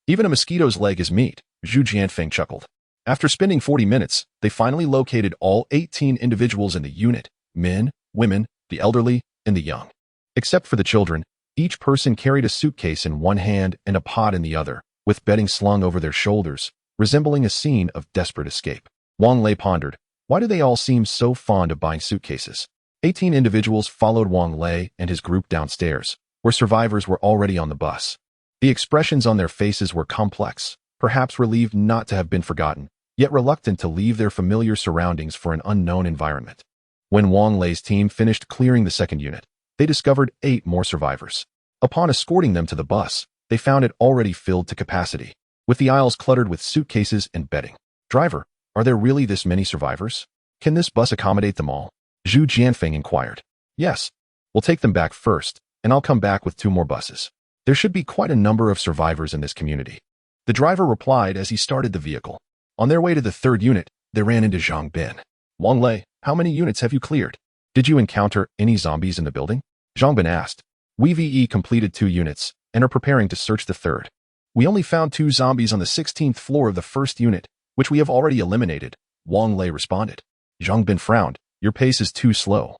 Even a mosquito's leg is meat, Zhu Jianfeng chuckled. After spending 40 minutes, they finally located all 18 individuals in the unit, men, women, the elderly, and the young. Except for the children, each person carried a suitcase in one hand and a pod in the other, with bedding slung over their shoulders, resembling a scene of desperate escape. Wang Lei pondered, why do they all seem so fond of buying suitcases? 18 individuals followed Wang Lei and his group downstairs, where survivors were already on the bus. The expressions on their faces were complex, perhaps relieved not to have been forgotten, yet reluctant to leave their familiar surroundings for an unknown environment. When Wang Lei's team finished clearing the second unit, they discovered 8 more survivors. Upon escorting them to the bus, they found it already filled to capacity, with the aisles cluttered with suitcases and bedding. Driver, are there really this many survivors? Can this bus accommodate them all? Zhu Jianfeng inquired. Yes. We'll take them back first, and I'll come back with 2 more buses. There should be quite a number of survivors in this community. The driver replied as he started the vehicle. On their way to the 3rd unit, they ran into Zhang Bin. Wang Lei, how many units have you cleared? Did you encounter any zombies in the building? Zhang Bin asked. We completed 2 units and are preparing to search the 3rd. We only found 2 zombies on the 16th floor of the 1st unit, which we have already eliminated, Wang Lei responded. Zhang Bin frowned. Your pace is too slow.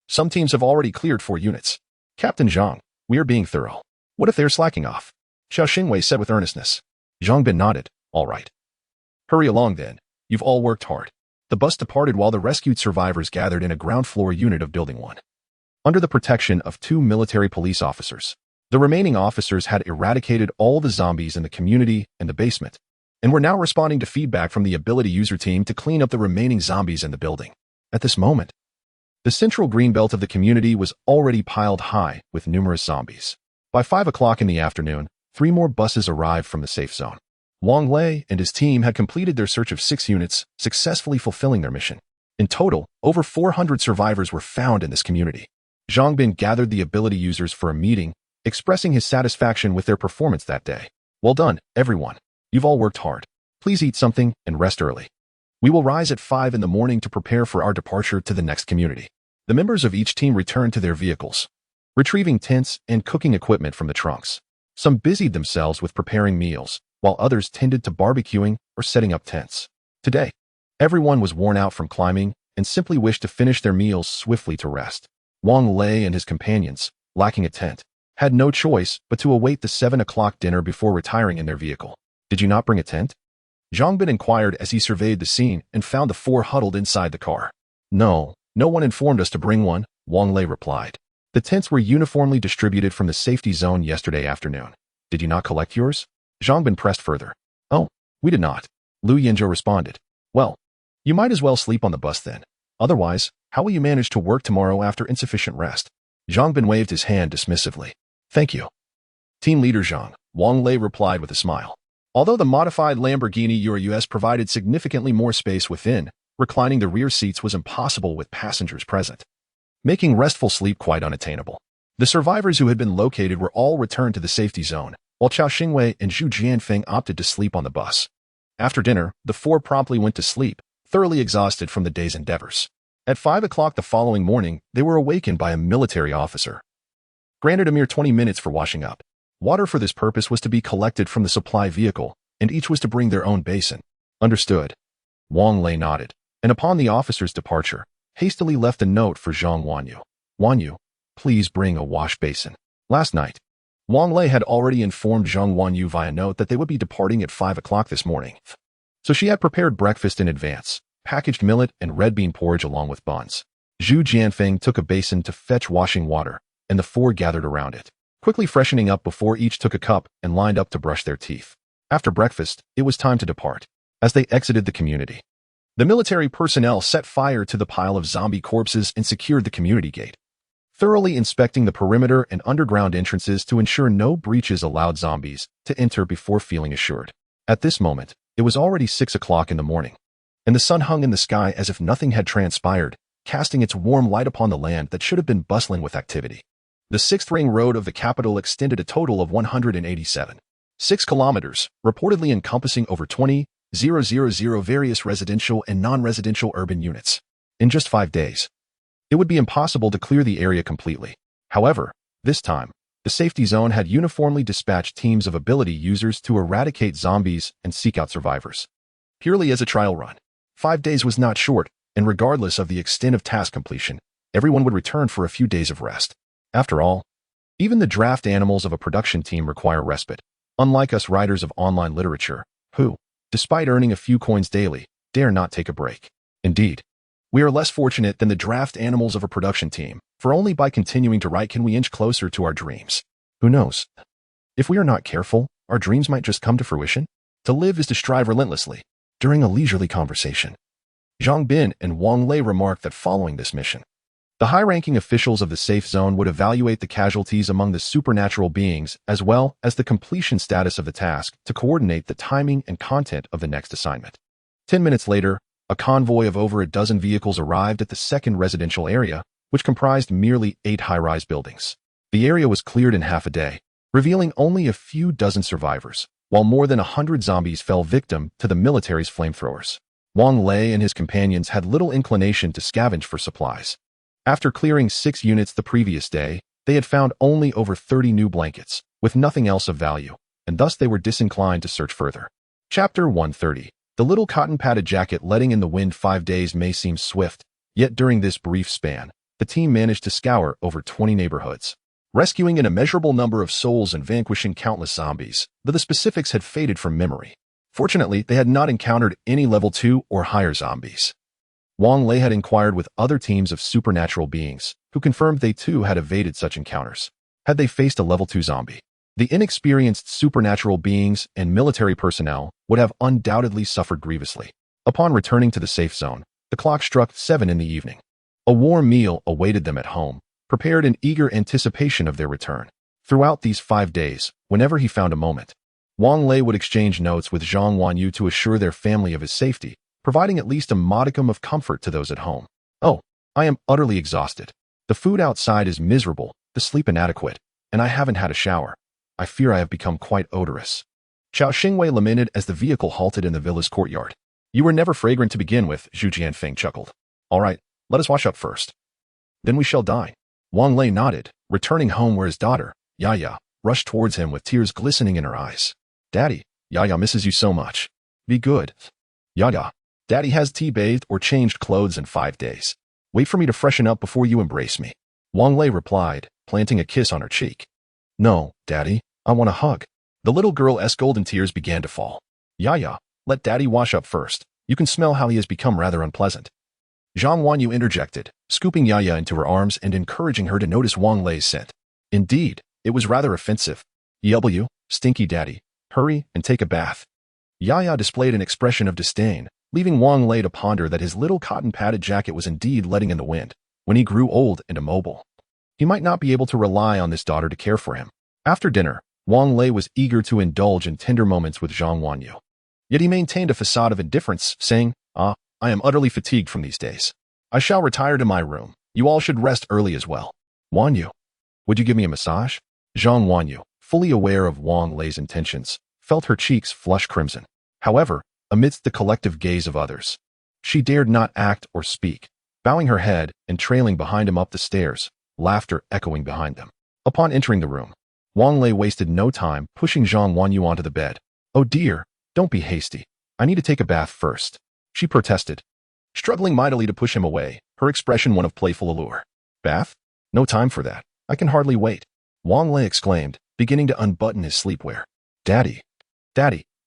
Some teams have already cleared 4 units. Captain Zhang, we are being thorough. What if they're slacking off? Xiao Xingwei said with earnestness. Zhang Bin nodded. All right. Hurry along then. You've all worked hard. The bus departed while the rescued survivors gathered in a ground floor unit of Building 1. Under the protection of 2 military police officers, the remaining officers had eradicated all the zombies in the community and the basement, and were now responding to feedback from the ability user team to clean up the remaining zombies in the building. At this moment, the central greenbelt of the community was already piled high with numerous zombies. By 5 o'clock in the afternoon, 3 more buses arrived from the safe zone. Wang Lei and his team had completed their search of 6 units, successfully fulfilling their mission. In total, over 400 survivors were found in this community. Zhang Bin gathered the ability users for a meeting, expressing his satisfaction with their performance that day. Well done, everyone. You've all worked hard. Please eat something and rest early. We will rise at 5 in the morning to prepare for our departure to the next community. The members of each team returned to their vehicles, retrieving tents and cooking equipment from the trunks. Some busied themselves with preparing meals, while others tended to barbecuing or setting up tents. Today, everyone was worn out from climbing and simply wished to finish their meals swiftly to rest. Wang Lei and his companions, lacking a tent, had no choice but to await the 7 o'clock dinner before retiring in their vehicle. Did you not bring a tent? Zhang Bin inquired as he surveyed the scene and found the 4 huddled inside the car. No one informed us to bring one, Wang Lei replied. The tents were uniformly distributed from the safety zone yesterday afternoon. Did you not collect yours? Zhang Bin pressed further. Oh, we did not. Lu Yinzhou responded. Well, you might as well sleep on the bus then. Otherwise, how will you manage to work tomorrow after insufficient rest? Zhang Bin waved his hand dismissively. Thank you. Team leader Zhang, Wang Lei replied with a smile. Although the modified Lamborghini Urus provided significantly more space within, reclining the rear seats was impossible with passengers present, making restful sleep quite unattainable. The survivors who had been located were all returned to the safety zone, while Xiao Xingwei and Zhu Jianfeng opted to sleep on the bus. After dinner, the 4 promptly went to sleep, thoroughly exhausted from the day's endeavors. At 5 o'clock the following morning, they were awakened by a military officer. Granted a mere 20 minutes for washing up. Water for this purpose was to be collected from the supply vehicle, and each was to bring their own basin. Understood. Wang Lei nodded, and upon the officer's departure, hastily left a note for Zhang Wanyu. Wanyu, please bring a wash basin. Last night, Wang Lei had already informed Zhang Wanyu via note that they would be departing at 5 o'clock this morning. So she had prepared breakfast in advance, packaged millet and red bean porridge along with buns. Zhu Jianfeng took a basin to fetch washing water, and the 4 gathered around it, quickly freshening up before each took a cup and lined up to brush their teeth. After breakfast, it was time to depart. As they exited the community, the military personnel set fire to the pile of zombie corpses and secured the community gate, thoroughly inspecting the perimeter and underground entrances to ensure no breaches allowed zombies to enter before feeling assured. At this moment, it was already 6 o'clock in the morning, and the sun hung in the sky as if nothing had transpired, casting its warm light upon the land that should have been bustling with activity. The 6th ring road of the capital extended a total of 187.6 kilometers, reportedly encompassing over 20 000 various residential and non-residential urban units. In just 5 days, it would be impossible to clear the area completely. However, this time, the safety zone had uniformly dispatched teams of ability users to eradicate zombies and seek out survivors. Purely as a trial run, 5 days was not short, and regardless of the extent of task completion, everyone would return for a few days of rest. After all, even the draft animals of a production team require respite, unlike us writers of online literature, who, despite earning a few coins daily, dare not take a break. Indeed, we are less fortunate than the draft animals of a production team, for only by continuing to write can we inch closer to our dreams. Who knows? If we are not careful, our dreams might just come to fruition. To live is to strive relentlessly. During a leisurely conversation, Zhang Bin and Wang Lei remarked that following this mission, the high-ranking officials of the safe zone would evaluate the casualties among the supernatural beings as well as the completion status of the task to coordinate the timing and content of the next assignment. 10 minutes later, a convoy of over a dozen vehicles arrived at the second residential area, which comprised merely 8 high-rise buildings. The area was cleared in half a day, revealing only a few dozen survivors, while more than 100 zombies fell victim to the military's flamethrowers. Wang Lei and his companions had little inclination to scavenge for supplies. After clearing 6 units the previous day, they had found only over 30 new blankets, with nothing else of value, and thus they were disinclined to search further. Chapter 130. The little cotton-padded jacket letting in the wind. 5 days may seem swift, yet during this brief span, the team managed to scour over 20 neighborhoods, rescuing an immeasurable number of souls and vanquishing countless zombies, though the specifics had faded from memory. Fortunately, they had not encountered any level 2 or higher zombies. Wang Lei had inquired with other teams of supernatural beings, who confirmed they too had evaded such encounters. Had they faced a level 2 zombie, the inexperienced supernatural beings and military personnel would have undoubtedly suffered grievously. Upon returning to the safe zone, the clock struck 7 in the evening. A warm meal awaited them at home, prepared in eager anticipation of their return. Throughout these 5 days, whenever he found a moment, Wang Lei would exchange notes with Zhang Wanyu to assure their family of his safety, providing at least a modicum of comfort to those at home. Oh, I am utterly exhausted. The food outside is miserable, the sleep inadequate, and I haven't had a shower. I fear I have become quite odorous. Chao Xingwei lamented as the vehicle halted in the villa's courtyard. You were never fragrant to begin with, Zhu Jianfeng chuckled. All right, let us wash up first. Then we shall dine. Wang Lei nodded, returning home where his daughter, Yaya, rushed towards him with tears glistening in her eyes. Daddy, Yaya misses you so much. Be good. Yaya, Daddy has tea-bathed or changed clothes in 5 days. Wait for me to freshen up before you embrace me. Wang Lei replied, planting a kiss on her cheek. No, Daddy, I want a hug. The little girl's golden tears began to fall. Yaya, let Daddy wash up first. You can smell how he has become rather unpleasant. Zhang Wanyu interjected, scooping Yaya into her arms and encouraging her to notice Wang Lei's scent. Indeed, it was rather offensive. "You, stinky Daddy, hurry and take a bath." Yaya displayed an expression of disdain, leaving Wang Lei to ponder that his little cotton-padded jacket was indeed letting in the wind. When he grew old and immobile, he might not be able to rely on this daughter to care for him. After dinner, Wang Lei was eager to indulge in tender moments with Zhang Wanyu. Yet he maintained a facade of indifference, saying, I am utterly fatigued from these days. I shall retire to my room. You all should rest early as well. Wanyu, would you give me a massage? Zhang Wanyu, fully aware of Wang Lei's intentions, felt her cheeks flush crimson. However, amidst the collective gaze of others, she dared not act or speak, bowing her head and trailing behind him up the stairs, laughter echoing behind them. Upon entering the room, Wang Lei wasted no time pushing Zhang Wanyu onto the bed. Oh dear, don't be hasty. I need to take a bath first, she protested, struggling mightily to push him away, her expression one of playful allure. Bath? No time for that. I can hardly wait, Wang Lei exclaimed, beginning to unbutton his sleepwear. Daddy,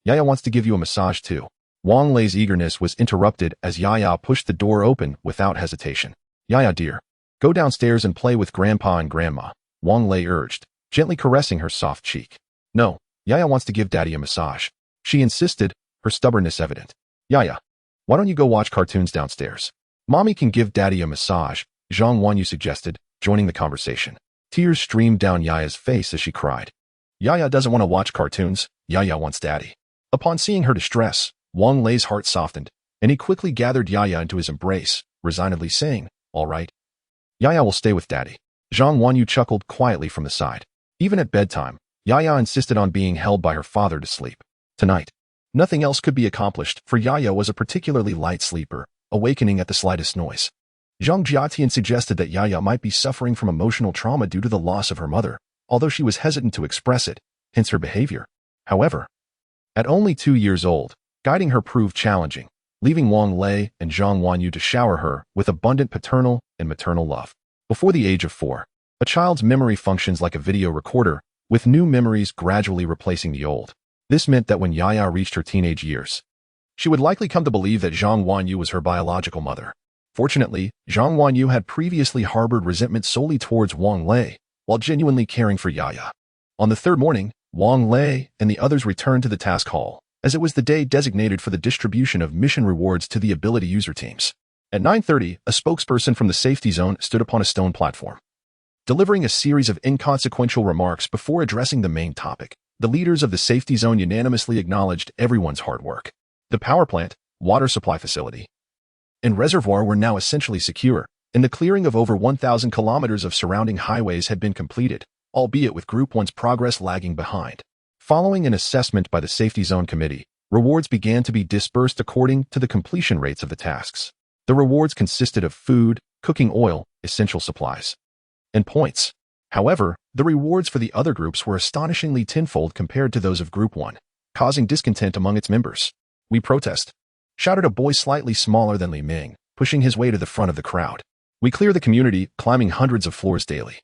Yaya wants to give you a massage too. Wang Lei's eagerness was interrupted as Yaya pushed the door open without hesitation. Yaya dear, go downstairs and play with Grandpa and Grandma, Wang Lei urged, gently caressing her soft cheek. No, Yaya wants to give Daddy a massage, she insisted, her stubbornness evident. Yaya, why don't you go watch cartoons downstairs? Mommy can give Daddy a massage, Zhang Wanyu suggested, joining the conversation. Tears streamed down Yaya's face as she cried. Yaya doesn't want to watch cartoons, Yaya wants Daddy. Upon seeing her distress, Wang Lei's heart softened, and he quickly gathered Yaya into his embrace, resignedly saying, all right. Yaya will stay with Daddy. Zhang Wanyu chuckled quietly from the side. Even at bedtime, Yaya insisted on being held by her father to sleep. Tonight, Nothing else could be accomplished, for Yaya was a particularly light sleeper, awakening at the slightest noise. Zhang Jiatian suggested that Yaya might be suffering from emotional trauma due to the loss of her mother, although she was hesitant to express it, hence her behavior. However, at only 2 years old, guiding her proved challenging, leaving Wang Lei and Zhang Wanyu to shower her with abundant paternal and maternal love. Before the age of 4, a child's memory functions like a video recorder, with new memories gradually replacing the old. This meant that when Yaya reached her teenage years, she would likely come to believe that Zhang Wanyu was her biological mother. Fortunately, Zhang Wanyu had previously harbored resentment solely towards Wang Lei, while genuinely caring for Yaya. On the third morning, Wang Lei and the others returned to the task hall, as it was the day designated for the distribution of mission rewards to the ability user teams. At 9:30, a spokesperson from the safety zone stood upon a stone platform. Delivering a series of inconsequential remarks before addressing the main topic, the leaders of the safety zone unanimously acknowledged everyone's hard work. The power plant, water supply facility, and reservoir were now essentially secure, and the clearing of over 1,000 kilometers of surrounding highways had been completed, albeit with Group 1's progress lagging behind. Following an assessment by the Safety Zone Committee, rewards began to be dispersed according to the completion rates of the tasks. The rewards consisted of food, cooking oil, essential supplies, and points. However, the rewards for the other groups were astonishingly tenfold compared to those of Group 1, causing discontent among its members. "We protest," shouted a boy slightly smaller than Li Ming, pushing his way to the front of the crowd. "We clear the community, climbing hundreds of floors daily.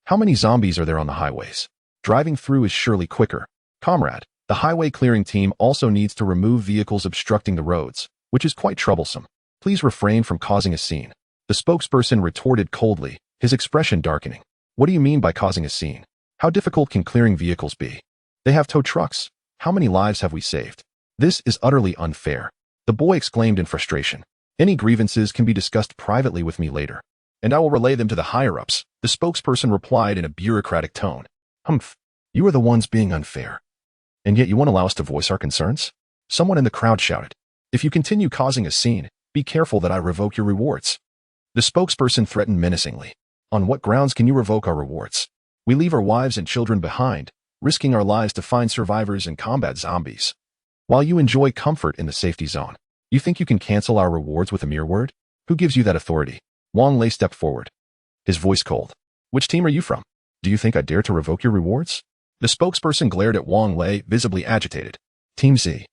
How many zombies are there on the highways? Driving through is surely quicker. Comrade, the highway clearing team also needs to remove vehicles obstructing the roads, which is quite troublesome. Please refrain from causing a scene." The spokesperson retorted coldly, his expression darkening. "What do you mean by causing a scene? How difficult can clearing vehicles be? They have tow trucks. How many lives have we saved? This is utterly unfair." The boy exclaimed in frustration. "Any grievances can be discussed privately with me later, and I will relay them to the higher-ups," the spokesperson replied in a bureaucratic tone. "Humph, you are the ones being unfair. And yet you won't allow us to voice our concerns?" Someone in the crowd shouted. "If you continue causing a scene, be careful that I revoke your rewards." The spokesperson threatened menacingly. "On what grounds can you revoke our rewards? We leave our wives and children behind, risking our lives to find survivors and combat zombies. While you enjoy comfort in the safety zone, you think you can cancel our rewards with a mere word? Who gives you that authority?" Wang Lei stepped forward, his voice cold. "Which team are you from? Do you think I dare to revoke your rewards?" The spokesperson glared at Wang Lei, visibly agitated. "Team Z.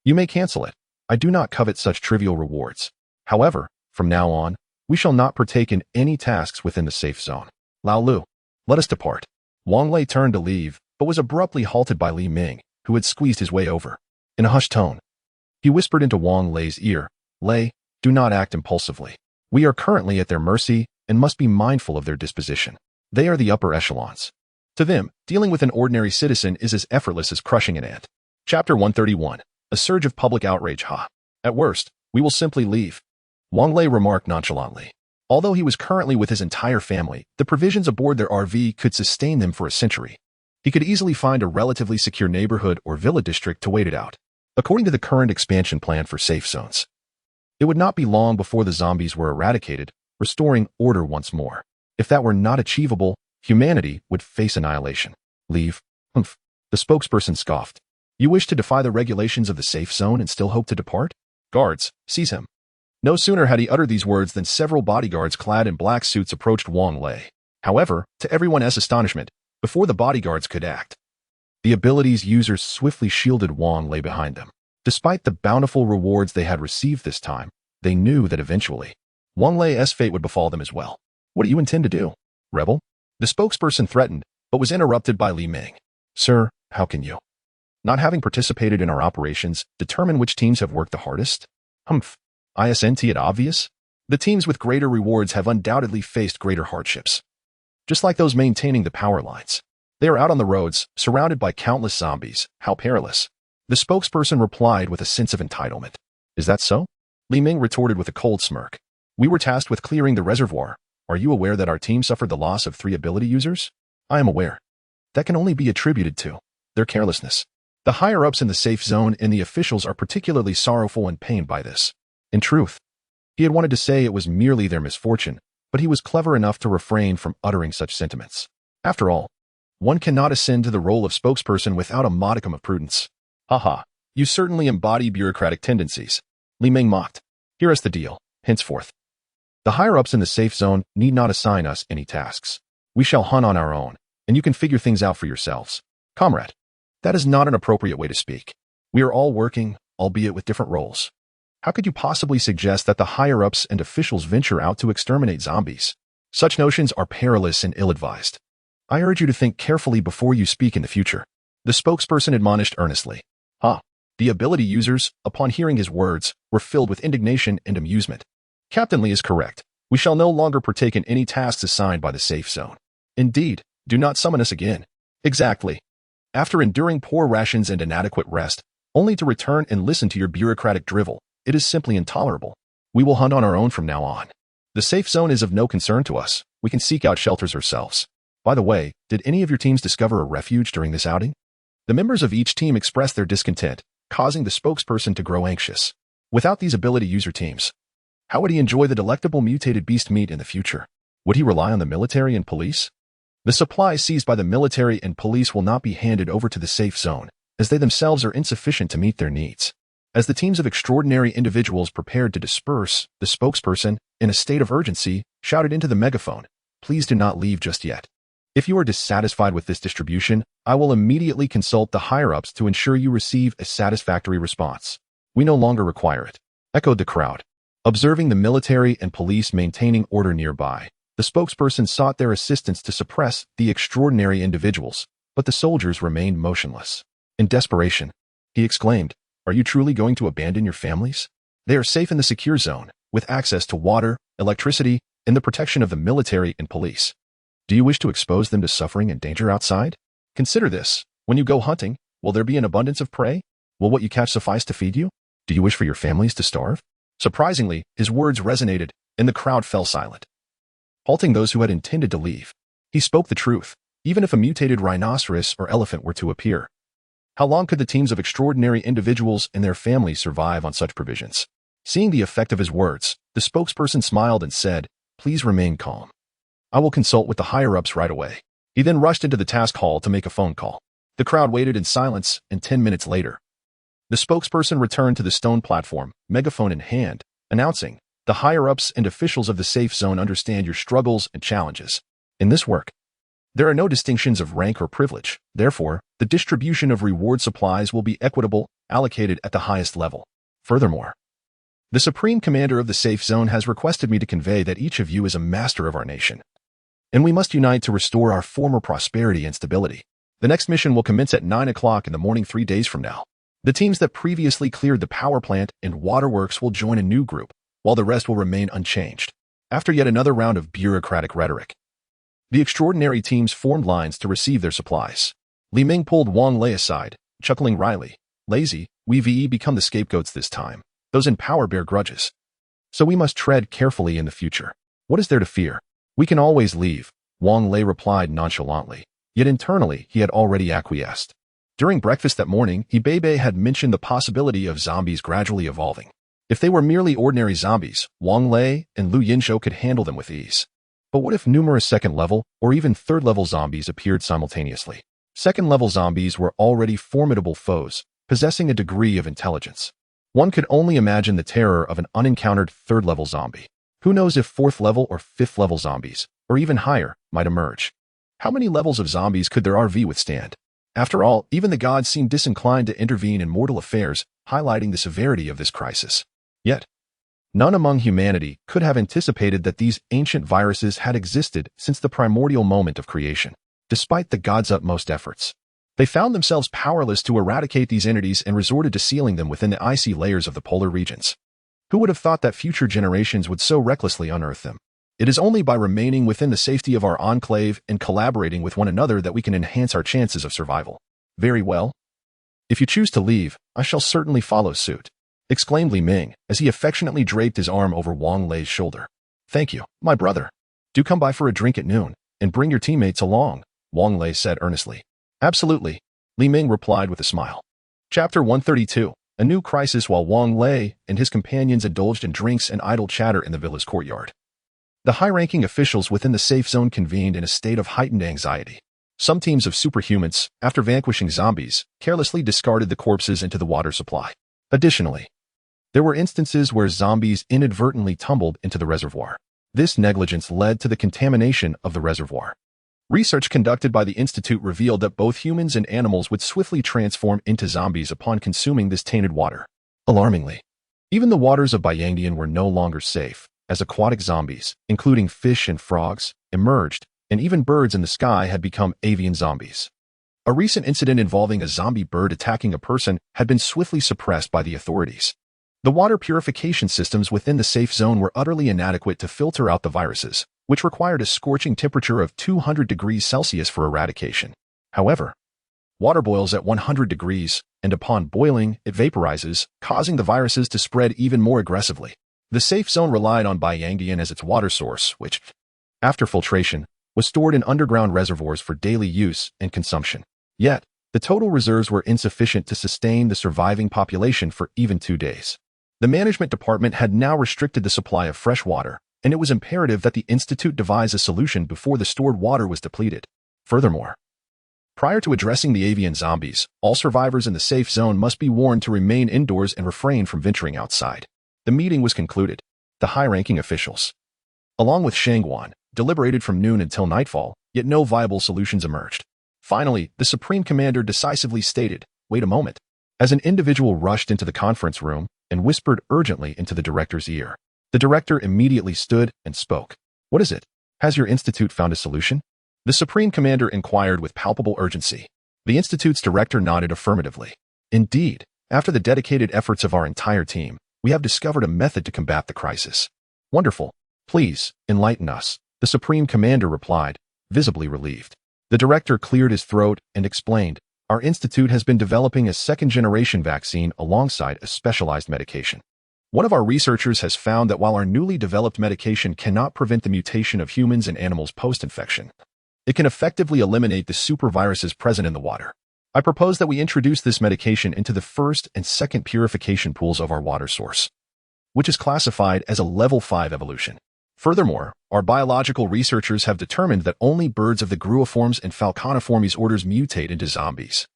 You may cancel it. I do not covet such trivial rewards. However, from now on, we shall not partake in any tasks within the safe zone. Lao Lu, let us depart." Wang Lei turned to leave, but was abruptly halted by Li Ming, who had squeezed his way over. In a hushed tone, he whispered into Wang Lei's ear, "Lei, do not act impulsively. We are currently at their mercy and must be mindful of their disposition. They are the upper echelons. To them, dealing with an ordinary citizen is as effortless as crushing an ant." Chapter 131. A surge of public outrage. At worst, we will simply leave," Wang Lei remarked nonchalantly. Although he was currently with his entire family, the provisions aboard their RV could sustain them for a century. He could easily find a relatively secure neighborhood or villa district to wait it out. According to the current expansion plan for safe zones, it would not be long before the zombies were eradicated, restoring order once more. If that were not achievable, humanity would face annihilation. "Leave? Humph," the spokesperson scoffed. "You wish to defy the regulations of the safe zone and still hope to depart? Guards, seize him." No sooner had he uttered these words than several bodyguards clad in black suits approached Wang Lei. However, to everyone's astonishment, before the bodyguards could act, the abilities users swiftly shielded Wang Lei behind them. Despite the bountiful rewards they had received this time, they knew that eventually, Wang Lei's fate would befall them as well. "What do you intend to do, rebel?" The spokesperson threatened, but was interrupted by Li Ming. "Sir, how can you, not having participated in our operations, determine which teams have worked the hardest? Humph, isn't it obvious? The teams with greater rewards have undoubtedly faced greater hardships. Just like those maintaining the power lines. They are out on the roads, surrounded by countless zombies. How perilous." The spokesperson replied with a sense of entitlement. "Is that so?" Li Ming retorted with a cold smirk. "We were tasked with clearing the reservoir. Are you aware that our team suffered the loss of 3 ability users?" "I am aware. That can only be attributed to their carelessness. The higher-ups in the safe zone and the officials are particularly sorrowful and pained by this." In truth, he had wanted to say it was merely their misfortune, but he was clever enough to refrain from uttering such sentiments. After all, one cannot ascend to the role of spokesperson without a modicum of prudence. "Haha, You certainly embody bureaucratic tendencies. Li Ming mocked. Hear us the deal, henceforth. The higher-ups in the safe zone need not assign us any tasks. We shall hunt on our own, and you can figure things out for yourselves. Comrade, that is not an appropriate way to speak. We are all working, albeit with different roles. How could you possibly suggest that the higher-ups and officials venture out to exterminate zombies? Such notions are perilous and ill-advised. I urge you to think carefully before you speak in the future. The spokesperson admonished earnestly. The ability users, upon hearing his words, were filled with indignation and amusement. Captain Lee is correct. We shall no longer partake in any tasks assigned by the safe zone. Indeed, do not summon us again. Exactly. After enduring poor rations and inadequate rest, only to return and listen to your bureaucratic drivel, it is simply intolerable. We will hunt on our own from now on. The safe zone is of no concern to us. We can seek out shelters ourselves. By the way, did any of your teams discover a refuge during this outing? The members of each team expressed their discontent, causing the spokesperson to grow anxious. Without these ability user teams, how would he enjoy the delectable mutated beast meat in the future? Would he rely on the military and police? The supplies seized by the military and police will not be handed over to the safe zone, as they themselves are insufficient to meet their needs. As the teams of extraordinary individuals prepared to disperse, the spokesperson, in a state of urgency, shouted into the megaphone, "Please do not leave just yet. If you are dissatisfied with this distribution, I will immediately consult the higher-ups to ensure you receive a satisfactory response. We no longer require it," echoed the crowd. Observing the military and police maintaining order nearby, the spokesperson sought their assistance to suppress the extraordinary individuals, but the soldiers remained motionless. In desperation, he exclaimed, "Are you truly going to abandon your families? They are safe in the secure zone, with access to water, electricity, and the protection of the military and police. Do you wish to expose them to suffering and danger outside? Consider this. When you go hunting, will there be an abundance of prey? Will what you catch suffice to feed you? Do you wish for your families to starve?" Surprisingly, his words resonated, and the crowd fell silent, halting those who had intended to leave. He spoke the truth, even if a mutated rhinoceros or elephant were to appear. How long could the teams of extraordinary individuals and their families survive on such provisions? Seeing the effect of his words, the spokesperson smiled and said, "Please remain calm. I will consult with the higher-ups right away." He then rushed into the task hall to make a phone call. The crowd waited in silence, and 10 minutes later, the spokesperson returned to the stone platform, megaphone in hand, announcing, "The higher-ups and officials of the safe zone understand your struggles and challenges. In this work, there are no distinctions of rank or privilege. Therefore, the distribution of reward supplies will be equitable, allocated at the highest level. Furthermore, the Supreme Commander of the safe zone has requested me to convey that each of you is a master of our nation, and we must unite to restore our former prosperity and stability. The next mission will commence at 9 o'clock in the morning 3 days from now. The teams that previously cleared the power plant and waterworks will join a new group, while the rest will remain unchanged." After yet another round of bureaucratic rhetoric, the extraordinary teams formed lines to receive their supplies. Li Ming pulled Wang Lei aside, chuckling wryly, "Lazy, we become the scapegoats this time. Those in power bear grudges. So we must tread carefully in the future. What is there to fear? We can always leave," Wang Lei replied nonchalantly, yet internally he had already acquiesced. During breakfast that morning, Hebei had mentioned the possibility of zombies gradually evolving. If they were merely ordinary zombies, Wang Lei and Lu Yinshou could handle them with ease. But what if numerous second-level or even third-level zombies appeared simultaneously? Second-level zombies were already formidable foes, possessing a degree of intelligence. One could only imagine the terror of an unencountered third-level zombie. Who knows if fourth-level or fifth-level zombies, or even higher, might emerge? How many levels of zombies could their RV withstand? After all, even the gods seemed disinclined to intervene in mortal affairs, highlighting the severity of this crisis. Yet, none among humanity could have anticipated that these ancient viruses had existed since the primordial moment of creation. Despite the gods' utmost efforts, they found themselves powerless to eradicate these entities and resorted to sealing them within the icy layers of the polar regions. Who would have thought that future generations would so recklessly unearth them? It is only by remaining within the safety of our enclave and collaborating with one another that we can enhance our chances of survival. Very well. If you choose to leave, I shall certainly follow suit, exclaimed Li Ming as he affectionately draped his arm over Wang Lei's shoulder. Thank you, my brother. Do come by for a drink at noon, and bring your teammates along, Wang Lei said earnestly. Absolutely, Li Ming replied with a smile. Chapter 132, a new crisis. While Wang Lei and his companions indulged in drinks and idle chatter in the villa's courtyard, the high-ranking officials within the safe zone convened in a state of heightened anxiety. Some teams of superhumans, after vanquishing zombies, carelessly discarded the corpses into the water supply. Additionally, there were instances where zombies inadvertently tumbled into the reservoir. This negligence led to the contamination of the reservoir. Research conducted by the Institute revealed that both humans and animals would swiftly transform into zombies upon consuming this tainted water. Alarmingly, even the waters of Byangdian were no longer safe, as aquatic zombies, including fish and frogs, emerged, and even birds in the sky had become avian zombies. A recent incident involving a zombie bird attacking a person had been swiftly suppressed by the authorities. The water purification systems within the safe zone were utterly inadequate to filter out the viruses, which required a scorching temperature of 200 degrees Celsius for eradication. However, water boils at 100 degrees, and upon boiling, it vaporizes, causing the viruses to spread even more aggressively. The safe zone relied on Byangdian as its water source, which, after filtration, was stored in underground reservoirs for daily use and consumption. Yet, the total reserves were insufficient to sustain the surviving population for even 2 days. The management department had now restricted the supply of fresh water, and it was imperative that the Institute devise a solution before the stored water was depleted. Furthermore, prior to addressing the avian zombies, all survivors in the safe zone must be warned to remain indoors and refrain from venturing outside. The meeting was concluded. The high-ranking officials, along with Shangguan, deliberated from noon until nightfall, yet no viable solutions emerged. Finally, the Supreme Commander decisively stated, "Wait a moment," as an individual rushed into the conference room and whispered urgently into the director's ear. The director immediately stood and spoke. "What is it? Has your institute found a solution?" The Supreme Commander inquired with palpable urgency. The institute's director nodded affirmatively. "Indeed, after the dedicated efforts of our entire team, we have discovered a method to combat the crisis." "Wonderful. Please, enlighten us," the Supreme Commander replied, visibly relieved. The director cleared his throat and explained, "Our institute has been developing a second-generation vaccine alongside a specialized medication. One of our researchers has found that while our newly developed medication cannot prevent the mutation of humans and animals post-infection, it can effectively eliminate the superviruses present in the water. I propose that we introduce this medication into the first and second purification pools of our water source, which is classified as a level 5 evolution. Furthermore, our biological researchers have determined that only birds of the gruiformes and falconiformes orders mutate into zombies,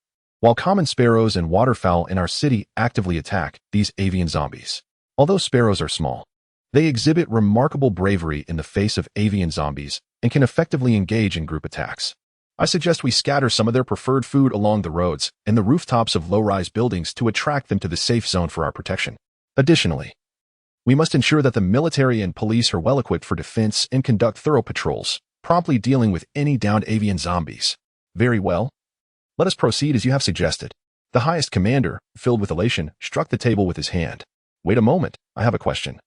while common sparrows and waterfowl in our city actively attack these avian zombies. Although sparrows are small, they exhibit remarkable bravery in the face of avian zombies and can effectively engage in group attacks. I suggest we scatter some of their preferred food along the roads and the rooftops of low-rise buildings to attract them to the safe zone for our protection. Additionally, we must ensure that the military and police are well-equipped for defense and conduct thorough patrols, promptly dealing with any downed avian zombies." "Very well. Let us proceed as you have suggested." The highest commander, filled with elation, struck the table with his hand. "Wait a moment, I have a question."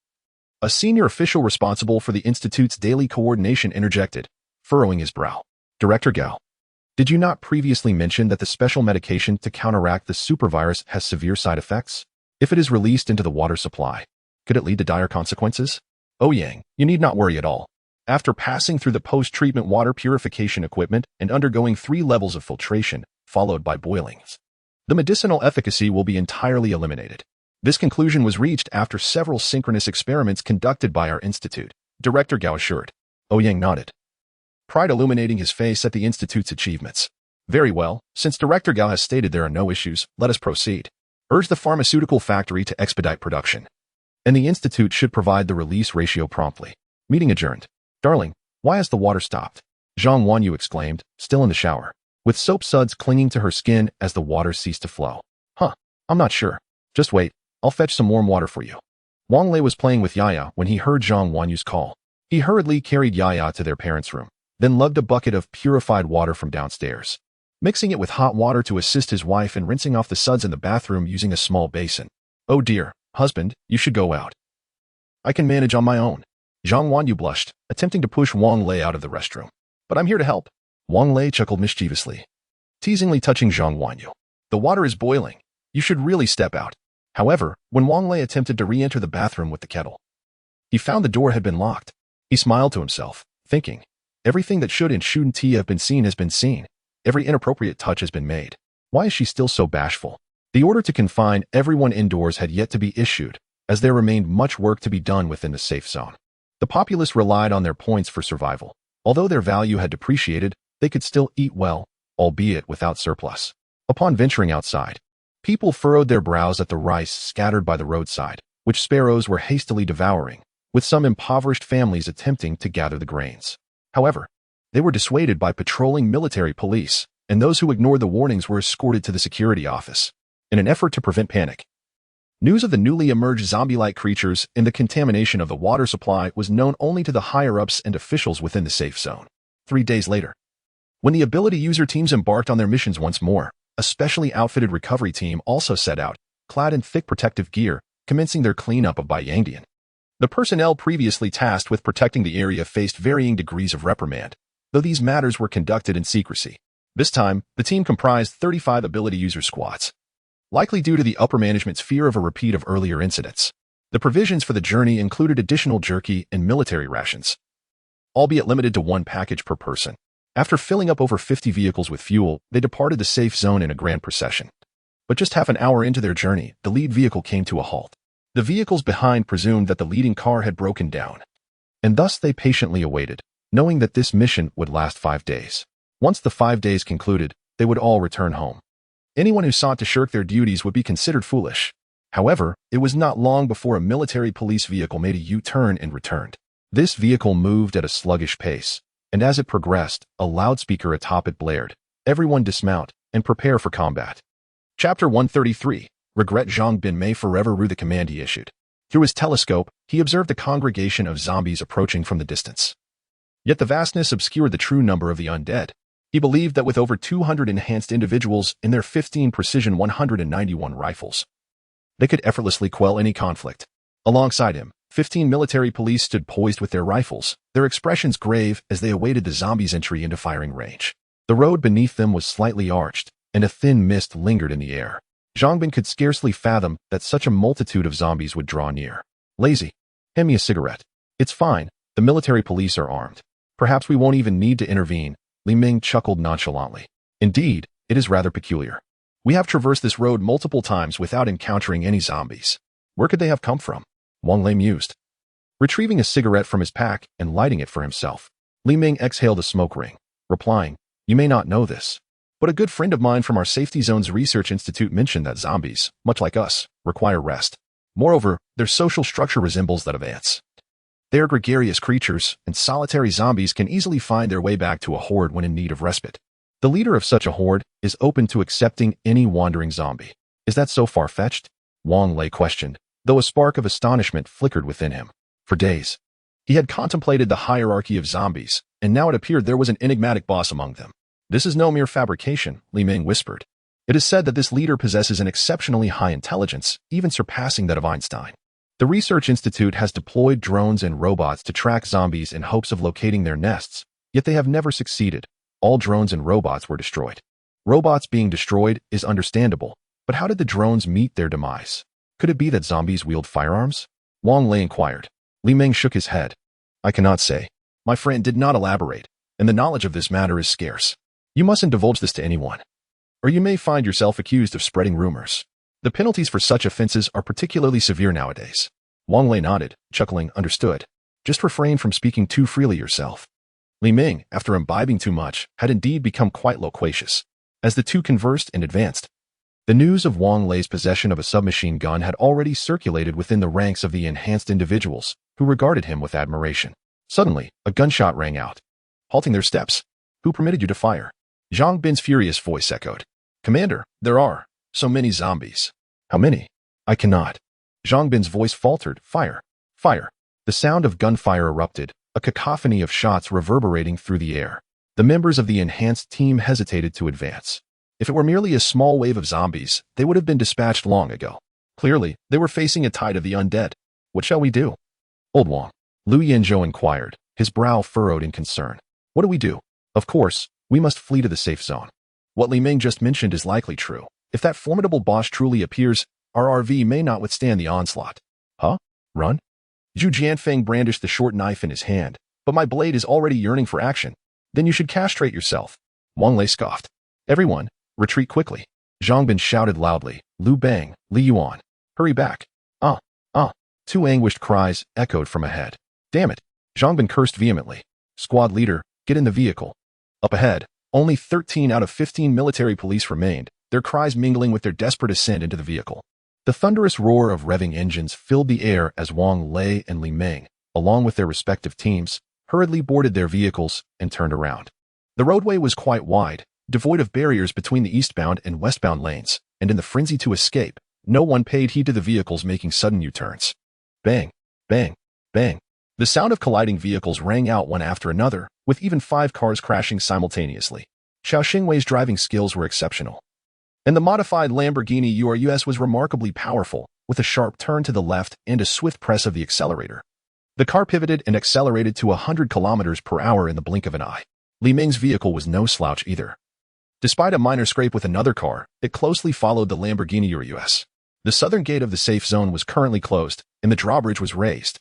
A senior official responsible for the Institute's daily coordination interjected, furrowing his brow. "Director Gao, did you not previously mention that the special medication to counteract the supervirus has severe side effects? If it is released into the water supply, could it lead to dire consequences?" "Oh Yang, you need not worry at all. After passing through the post-treatment water purification equipment and undergoing 3 levels of filtration, followed by boiling, the medicinal efficacy will be entirely eliminated." This conclusion was reached after several synchronous experiments conducted by our institute, Director Gao assured. Yang nodded, pride illuminating his face at the institute's achievements. "Very well, since Director Gao has stated there are no issues, let us proceed. Urge the pharmaceutical factory to expedite production, and the institute should provide the release ratio promptly." Meeting adjourned. "Darling, why has the water stopped?" Zhang Wanyu exclaimed, still in the shower, with soap suds clinging to her skin as the water ceased to flow. I'm not sure. Just wait, I'll fetch some warm water for you." Wang Lei was playing with Yaya when he heard Zhang Wanyu's call. He hurriedly carried Yaya to their parents' room, then lugged a bucket of purified water from downstairs, mixing it with hot water to assist his wife and rinsing off the suds in the bathroom using a small basin. "Oh dear, husband, you should go out. I can manage on my own." Zhang Wanyu blushed, attempting to push Wang Lei out of the restroom. "But I'm here to help." Wang Lei chuckled mischievously, teasingly touching Zhang Wanyu. "The water is boiling. You should really step out." However, when Wang Lei attempted to re-enter the bathroom with the kettle, he found the door had been locked. He smiled to himself, thinking, everything that should and shouldn't have been seen has been seen. Every inappropriate touch has been made. Why is she still so bashful? The order to confine everyone indoors had yet to be issued, as there remained much work to be done within the safe zone. The populace relied on their points for survival. Although their value had depreciated, they could still eat well, albeit without surplus. Upon venturing outside, people furrowed their brows at the rice scattered by the roadside, which sparrows were hastily devouring, with some impoverished families attempting to gather the grains. However, they were dissuaded by patrolling military police, and those who ignored the warnings were escorted to the security office. In an effort to prevent panic, news of the newly emerged zombie-like creatures and the contamination of the water supply was known only to the higher-ups and officials within the safe zone. 3 days later, when the ability user teams embarked on their missions once more, a specially outfitted recovery team also set out, clad in thick protective gear, commencing their cleanup of Yangdian. The personnel previously tasked with protecting the area faced varying degrees of reprimand, though these matters were conducted in secrecy. This time, the team comprised 35 ability user squads. Likely due to the upper management's fear of a repeat of earlier incidents, the provisions for the journey included additional jerky and military rations, albeit limited to 1 package per person. After filling up over 50 vehicles with fuel, they departed the safe zone in a grand procession. But just half an hour into their journey, the lead vehicle came to a halt. The vehicles behind presumed that the leading car had broken down, and thus they patiently awaited, knowing that this mission would last 5 days. Once the 5 days concluded, they would all return home. Anyone who sought to shirk their duties would be considered foolish. However, it was not long before a military police vehicle made a U-turn and returned. This vehicle moved at a sluggish pace, and as it progressed, a loudspeaker atop it blared, "Everyone dismount and prepare for combat." Chapter 133. Regret. Zhang Bin may forever rue the command he issued. Through his telescope, he observed a congregation of zombies approaching from the distance. Yet the vastness obscured the true number of the undead. He believed that with over 200 enhanced individuals in their 15 precision 191 rifles, they could effortlessly quell any conflict. Alongside him, 15 military police stood poised with their rifles, their expressions grave as they awaited the zombies' entry into firing range. The road beneath them was slightly arched, and a thin mist lingered in the air. Zhang Bin could scarcely fathom that such a multitude of zombies would draw near. "Lazy. Hand me a cigarette." "It's fine. The military police are armed. Perhaps we won't even need to intervene." Li Ming chuckled nonchalantly. "Indeed, it is rather peculiar. We have traversed this road multiple times without encountering any zombies. Where could they have come from?" Wang Lei mused. Retrieving a cigarette from his pack and lighting it for himself, Li Ming exhaled a smoke ring, replying, "You may not know this, but a good friend of mine from our Safety Zones Research Institute mentioned that zombies, much like us, require rest. Moreover, their social structure resembles that of ants. They are gregarious creatures, and solitary zombies can easily find their way back to a horde when in need of respite. The leader of such a horde is open to accepting any wandering zombie." "Is that so far-fetched?" Wang Lei questioned, though a spark of astonishment flickered within him. For days, he had contemplated the hierarchy of zombies, and now it appeared there was an enigmatic boss among them. "This is no mere fabrication," Li Ming whispered. "It is said that this leader possesses an exceptionally high intelligence, even surpassing that of Einstein. The Research Institute has deployed drones and robots to track zombies in hopes of locating their nests, yet they have never succeeded. All drones and robots were destroyed." Robots being destroyed is understandable, but how did the drones meet their demise? Could it be that zombies wield firearms? Wang Lei inquired. Li Ming shook his head. "I cannot say. My friend did not elaborate, and the knowledge of this matter is scarce. You mustn't divulge this to anyone, or you may find yourself accused of spreading rumors. The penalties for such offenses are particularly severe nowadays." Wang Lei nodded, chuckling. "Understood. Just refrain from speaking too freely yourself." Li Ming, after imbibing too much, had indeed become quite loquacious. As the two conversed and advanced, the news of Wang Lei's possession of a submachine gun had already circulated within the ranks of the enhanced individuals, who regarded him with admiration. Suddenly, a gunshot rang out, halting their steps. "Who permitted you to fire?" Zhang Bin's furious voice echoed. "Commander, there are so many zombies." "How many?" "I cannot." Zhang Bin's voice faltered. "Fire! Fire!" The sound of gunfire erupted, a cacophony of shots reverberating through the air. The members of the enhanced team hesitated to advance. If it were merely a small wave of zombies, they would have been dispatched long ago. Clearly, they were facing a tide of the undead. "What shall we do?" "Old Wang," Liu Yanzhou inquired, his brow furrowed in concern. "What do we do?" "Of course, we must flee to the safe zone. What Li Ming just mentioned is likely true. If that formidable boss truly appears, our RV may not withstand the onslaught." "Huh? Run?" Zhu Jianfeng brandished the short knife in his hand. "But my blade is already yearning for action." "Then you should castrate yourself." Wang Lei scoffed. "Everyone, retreat quickly." Zhang Bin shouted loudly. "Liu Bang, Li Yuan, hurry back." Ah! Two anguished cries echoed from ahead. "Damn it!" Zhang Bin cursed vehemently. "Squad leader, get in the vehicle." Up ahead, only 13 out of 15 military police remained, their cries mingling with their desperate ascent into the vehicle. The thunderous roar of revving engines filled the air as Wang Lei and Li Ming, along with their respective teams, hurriedly boarded their vehicles and turned around. The roadway was quite wide, devoid of barriers between the eastbound and westbound lanes, and in the frenzy to escape, no one paid heed to the vehicles making sudden U-turns. Bang, bang, bang. The sound of colliding vehicles rang out one after another, with even 5 cars crashing simultaneously. Xiao Xingwei's driving skills were exceptional. And the modified Lamborghini Urus was remarkably powerful, with a sharp turn to the left and a swift press of the accelerator. The car pivoted and accelerated to 100 kilometers per hour in the blink of an eye. Li Ming's vehicle was no slouch either. Despite a minor scrape with another car, it closely followed the Lamborghini Urus. The southern gate of the safe zone was currently closed, and the drawbridge was raised.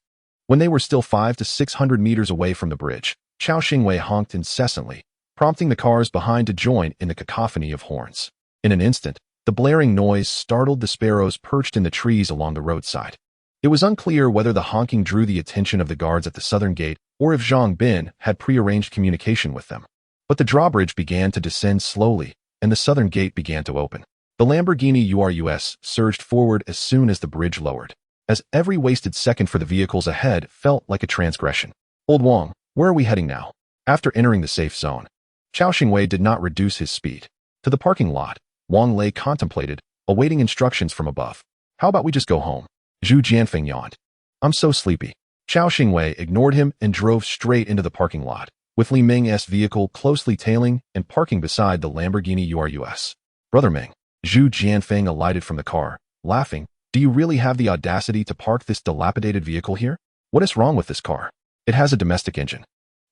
When they were still 500 to 600 meters away from the bridge, Xiao Xingwei honked incessantly, prompting the cars behind to join in the cacophony of horns. In an instant, the blaring noise startled the sparrows perched in the trees along the roadside. It was unclear whether the honking drew the attention of the guards at the southern gate or if Zhang Bin had prearranged communication with them. But the drawbridge began to descend slowly, and the southern gate began to open. The Lamborghini Urus surged forward as soon as the bridge lowered, as every wasted second for the vehicles ahead felt like a transgression. Old Wang, where are we heading now? After entering the safe zone, Xiao Xingwei did not reduce his speed. To the parking lot, Wang Lei contemplated, awaiting instructions from above. How about we just go home? Zhu Jianfeng yawned. I'm so sleepy. Xiao Xingwei ignored him and drove straight into the parking lot, with Li Ming's vehicle closely tailing and parking beside the Lamborghini Urus. Brother Ming, Zhu Jianfeng alighted from the car, laughing. Do you really have the audacity to park this dilapidated vehicle here? What is wrong with this car? It has a domestic engine.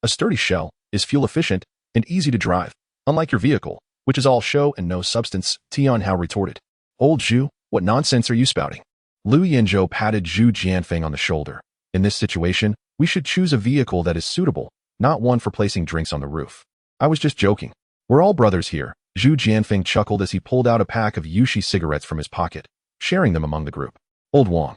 A sturdy shell, is fuel efficient, and easy to drive, unlike your vehicle, which is all show and no substance, Tian Hao retorted. Old Zhu, what nonsense are you spouting? Lu Yanzhou patted Zhu Jianfeng on the shoulder. In this situation, we should choose a vehicle that is suitable, not one for placing drinks on the roof. I was just joking. We're all brothers here. Zhu Jianfeng chuckled as he pulled out a pack of Yushi cigarettes from his pocket, sharing them among the group. Old Wang,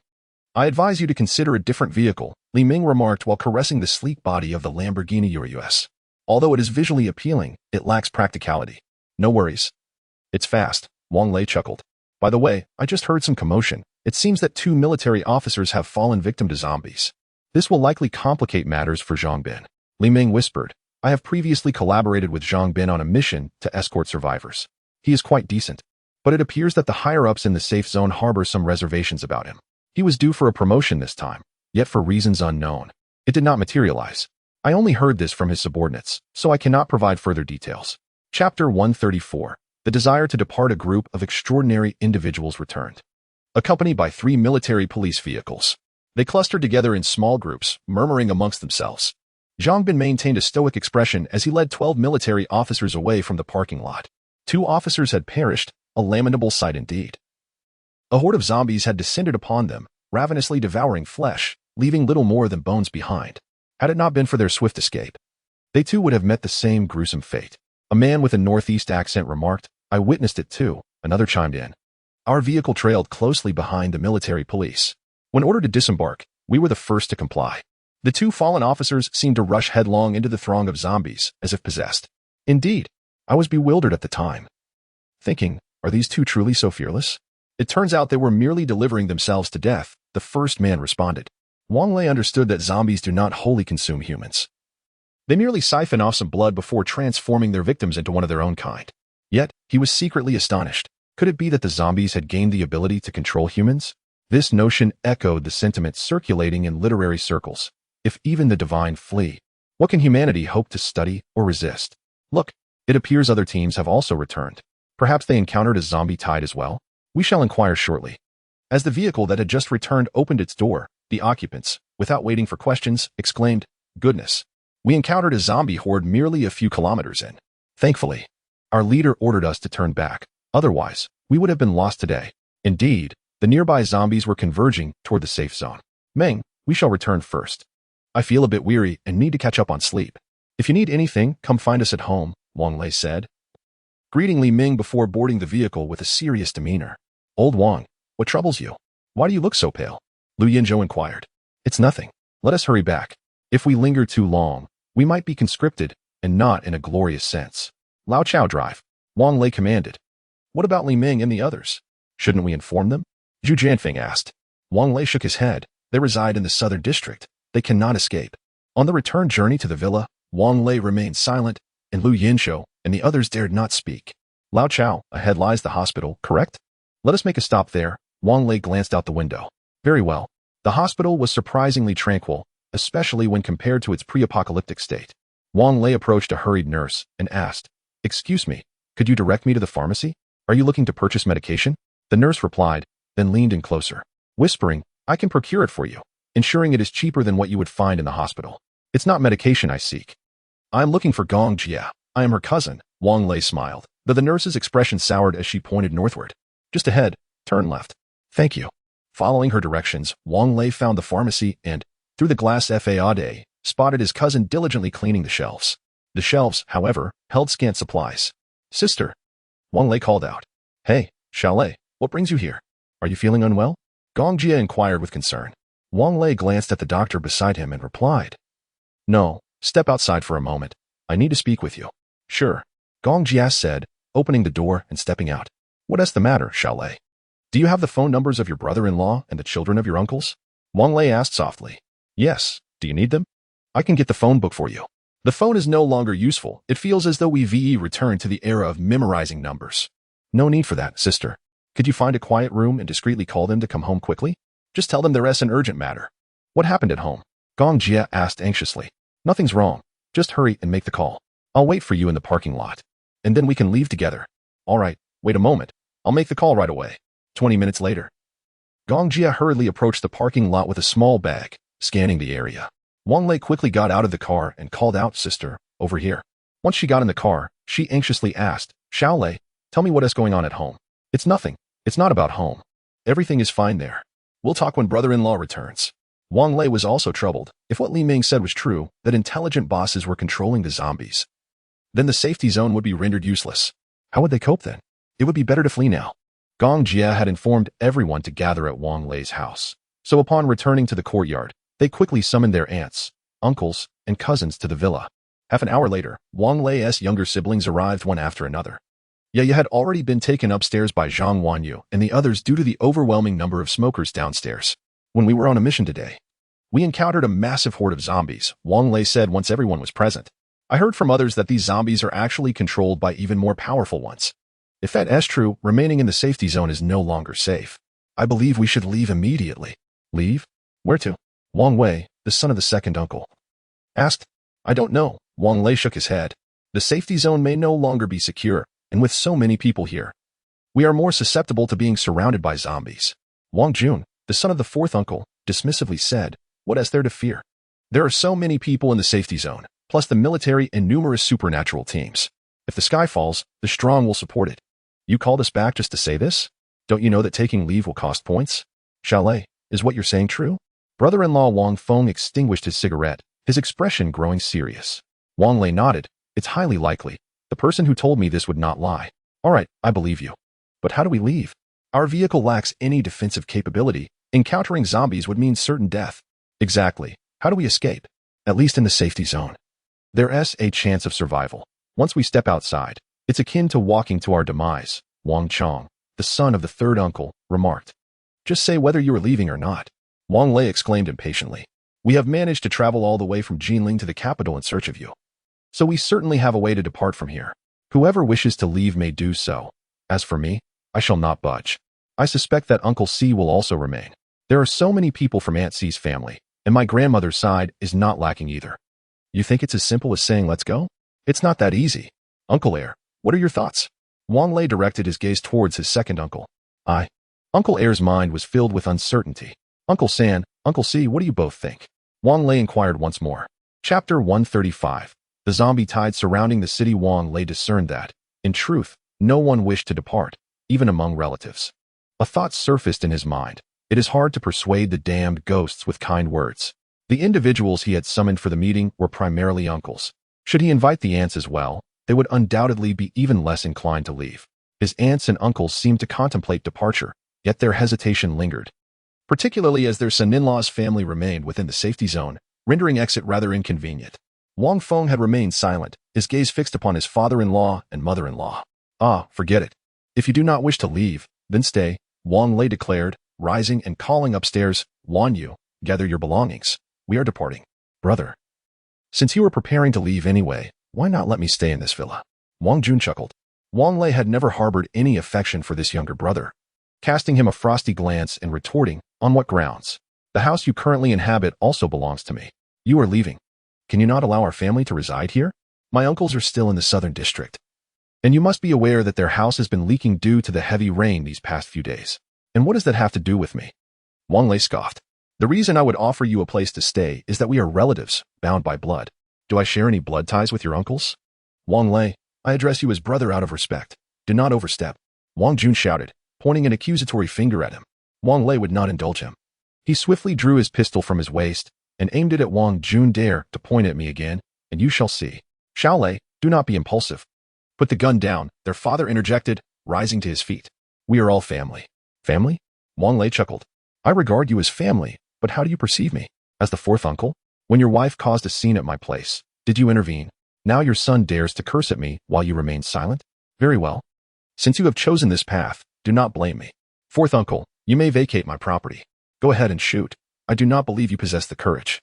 I advise you to consider a different vehicle, Li Ming remarked while caressing the sleek body of the Lamborghini Urus. Although it is visually appealing, it lacks practicality. No worries. It's fast, Wang Lei chuckled. By the way, I just heard some commotion. It seems that 2 military officers have fallen victim to zombies. This will likely complicate matters for Zhang Bin. Li Ming whispered, I have previously collaborated with Zhang Bin on a mission to escort survivors. He is quite decent. But it appears that the higher-ups in the safe zone harbor some reservations about him. He was due for a promotion this time, yet for reasons unknown, it did not materialize. I only heard this from his subordinates, so I cannot provide further details. Chapter 134. The desire to depart a group of extraordinary individuals returned. Accompanied by 3 military police vehicles, they clustered together in small groups, murmuring amongst themselves. Zhang Bin maintained a stoic expression as he led 12 military officers away from the parking lot. 2 officers had perished, a lamentable sight indeed. A horde of zombies had descended upon them, ravenously devouring flesh, leaving little more than bones behind. Had it not been for their swift escape, they too would have met the same gruesome fate. A man with a northeast accent remarked, I witnessed it too. Another chimed in. Our vehicle trailed closely behind the military police. When ordered to disembark, we were the first to comply. The 2 fallen officers seemed to rush headlong into the throng of zombies, as if possessed. Indeed, I was bewildered at the time, thinking, are these 2 truly so fearless? It turns out they were merely delivering themselves to death, the first man responded. Wang Lei understood that zombies do not wholly consume humans. They merely siphon off some blood before transforming their victims into one of their own kind. Yet, he was secretly astonished. Could it be that the zombies had gained the ability to control humans? This notion echoed the sentiment circulating in literary circles. If even the divine flee, what can humanity hope to study or resist? Look, it appears other teams have also returned. Perhaps they encountered a zombie tide as well? We shall inquire shortly. As the vehicle that had just returned opened its door, the occupants, without waiting for questions, exclaimed, Goodness, we encountered a zombie horde merely a few kilometers in. Thankfully, our leader ordered us to turn back. Otherwise, we would have been lost today. Indeed, the nearby zombies were converging toward the safe zone. Meng, we shall return first. I feel a bit weary and need to catch up on sleep. If you need anything, come find us at home, Wang Lei said, greeting Li Ming before boarding the vehicle with a serious demeanor. Old Wang, what troubles you? Why do you look so pale? Lu Yanzhou inquired. It's nothing. Let us hurry back. If we linger too long, we might be conscripted, and not in a glorious sense. Lao Chao drive, Wang Lei commanded. What about Li Ming and the others? Shouldn't we inform them? Zhu Jianfeng asked. Wang Lei shook his head. They reside in the southern district. They cannot escape. On the return journey to the villa, Wang Lei remained silent, and Lu Yinshou and the others dared not speak. Lao Chao, ahead lies the hospital, correct? Let us make a stop there. Wang Lei glanced out the window. Very well. The hospital was surprisingly tranquil, especially when compared to its pre-apocalyptic state. Wang Lei approached a hurried nurse and asked, "Excuse me, could you direct me to the pharmacy? Are you looking to purchase medication?" The nurse replied, then leaned in closer, whispering, "I can procure it for you, ensuring it is cheaper than what you would find in the hospital. It's not medication I seek. I am looking for Gong Jia. I am her cousin." Wang Lei smiled, though the nurse's expression soured as she pointed northward. "Just ahead, turn left." "Thank you." Following her directions, Wang Lei found the pharmacy and, through the glass faade, spotted his cousin diligently cleaning the shelves. The shelves, however, held scant supplies. "Sister," Wang Lei called out. "Hey, Xiaolei, what brings you here? Are you feeling unwell?" Gong Jia inquired with concern. Wang Lei glanced at the doctor beside him and replied, "No, step outside for a moment. I need to speak with you." "Sure," Gong Jia said, opening the door and stepping out. "What is the matter, Xiaolei? Do you have the phone numbers of your brother-in-law and the children of your uncles?" Wang Lei asked softly. "Yes, do you need them? I can get the phone book for you." "The phone is no longer useful. It feels as though we returned to the era of memorizing numbers." "No need for that, sister. Could you find a quiet room and discreetly call them to come home quickly? Just tell them there's an urgent matter." "What happened at home?" Gong Jia asked anxiously. "Nothing's wrong. Just hurry and make the call. I'll wait for you in the parking lot. And then we can leave together." "All right, wait a moment. I'll make the call right away." 20 minutes later. Gong Jia hurriedly approached the parking lot with a small bag, scanning the area. Wang Lei quickly got out of the car and called out, "Sister, over here." Once she got in the car, she anxiously asked, "Xiaolei, tell me what is going on at home." "It's nothing. It's not about home. Everything is fine there. We'll talk when brother-in-law returns." Wang Lei was also troubled. If what Li Ming said was true, that intelligent bosses were controlling the zombies, then the safety zone would be rendered useless. How would they cope then? It would be better to flee now. Gong Jia had informed everyone to gather at Wang Lei's house. So upon returning to the courtyard, they quickly summoned their aunts, uncles, and cousins to the villa. Half an hour later, Wang Lei's younger siblings arrived one after another. Yaya had already been taken upstairs by Zhang Wanyu and the others due to the overwhelming number of smokers downstairs. "When we were on a mission today, we encountered a massive horde of zombies," Wang Lei said once everyone was present. "I heard from others that these zombies are actually controlled by even more powerful ones. If that is true, remaining in the safety zone is no longer safe. I believe we should leave immediately." "Leave? Where to?" Wang Wei, the son of the second uncle, asked. "I don't know." Wang Lei shook his head. "The safety zone may no longer be secure, and with so many people here, we are more susceptible to being surrounded by zombies." Wang Jun, the son of the fourth uncle, dismissively said, "What is there to fear? There are so many people in the safety zone, plus the military and numerous supernatural teams. If the sky falls, the strong will support it." "You called us back just to say this? Don't you know that taking leave will cost points?" "Xiaolei, is what you're saying true?" Brother-in-law Wang Feng extinguished his cigarette, his expression growing serious. Wang Lei nodded. "It's highly likely. The person who told me this would not lie." "All right, I believe you. But how do we leave? Our vehicle lacks any defensive capability. Encountering zombies would mean certain death." "Exactly. How do we escape?" "At least in the safety zone. There's a chance of survival. Once we step outside, it's akin to walking to our demise," Wang Chong, the son of the third uncle, remarked. "Just say whether you are leaving or not." Wang Lei exclaimed impatiently. "We have managed to travel all the way from Jinling to the capital in search of you. So we certainly have a way to depart from here. Whoever wishes to leave may do so. As for me, I shall not budge. I suspect that Uncle C will also remain. There are so many people from Aunt C's family, and my grandmother's side is not lacking either. You think it's as simple as saying let's go? It's not that easy. Uncle Air, what are your thoughts?" Wang Lei directed his gaze towards his second uncle. Uncle Air's mind was filled with uncertainty. "Uncle San, Uncle C, what do you both think?" Wang Lei inquired once more. Chapter 135. The zombie tide surrounding the city. Wang Lei discerned that, in truth, no one wished to depart, even among relatives. A thought surfaced in his mind. It is hard to persuade the damned ghosts with kind words. The individuals he had summoned for the meeting were primarily uncles. Should he invite the aunts as well, they would undoubtedly be even less inclined to leave. His aunts and uncles seemed to contemplate departure, yet their hesitation lingered, particularly as their son-in-law's family remained within the safety zone, rendering exit rather inconvenient. Wang Feng had remained silent, his gaze fixed upon his father-in-law and mother-in-law. "Ah, forget it. If you do not wish to leave, then stay," Wang Lei declared, rising and calling upstairs. "Wan Yu, gather your belongings. We are departing." "Brother, since you are preparing to leave anyway, why not let me stay in this villa?" Wang Jun chuckled. Wang Lei had never harbored any affection for this younger brother, casting him a frosty glance and retorting, "On what grounds? The house you currently inhabit also belongs to me. You are leaving. Can you not allow our family to reside here? My uncles are still in the southern district, and you must be aware that their house has been leaking due to the heavy rain these past few days. And what does that have to do with me?" Wang Lei scoffed. "The reason I would offer you a place to stay is that we are relatives, bound by blood. Do I share any blood ties with your uncles?" "Wang Lei, I address you as brother out of respect. Do not overstep," Wang Jun shouted, pointing an accusatory finger at him. Wang Lei would not indulge him. He swiftly drew his pistol from his waist and aimed it at Wang Jun. "Dare to point at me again, and you shall see." "Xiao Lei, do not be impulsive." "Put the gun down," their father interjected, rising to his feet. "We are all family." "Family?" Wang Lei chuckled. "I regard you as family, but how do you perceive me? As the fourth uncle? When your wife caused a scene at my place, did you intervene? Now your son dares to curse at me while you remain silent? Very well. Since you have chosen this path, do not blame me. Fourth uncle, you may vacate my property. Go ahead and shoot. I do not believe you possess the courage."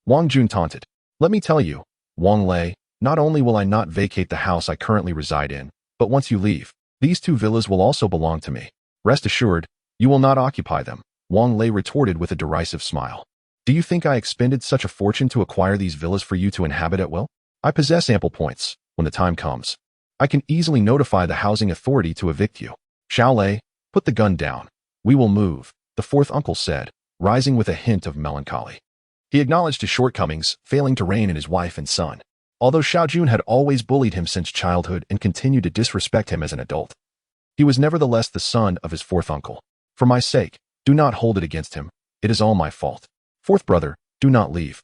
Wang Jun taunted. "Let me tell you, Wang Lei, not only will I not vacate the house I currently reside in, but once you leave, these two villas will also belong to me. Rest assured, you will not occupy them," Wang Lei retorted with a derisive smile. "Do you think I expended such a fortune to acquire these villas for you to inhabit at will? I possess ample points. When the time comes, I can easily notify the housing authority to evict you." "Xiao Lei, put the gun down. We will move," the fourth uncle said, rising with a hint of melancholy. He acknowledged his shortcomings, failing to rein in his wife and son. Although Xiao Jun had always bullied him since childhood and continued to disrespect him as an adult, he was nevertheless the son of his fourth uncle. "For my sake, do not hold it against him. It is all my fault. Fourth brother, do not leave,"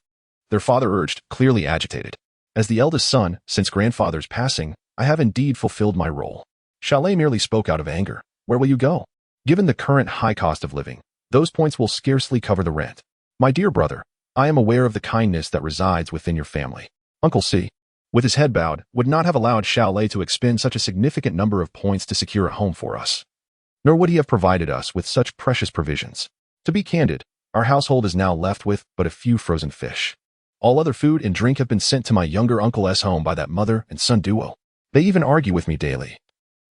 their father urged, clearly agitated. "As the eldest son, since grandfather's passing, I have indeed fulfilled my role." Xiao Lei merely spoke out of anger. "Where will you go? Given the current high cost of living, those points will scarcely cover the rent. My dear brother, I am aware of the kindness that resides within your family. Uncle C, with his head bowed, would not have allowed Xiao Lei to expend such a significant number of points to secure a home for us. Nor would he have provided us with such precious provisions. To be candid, our household is now left with but a few frozen fish. All other food and drink have been sent to my younger uncle's home by that mother and son duo. They even argue with me daily,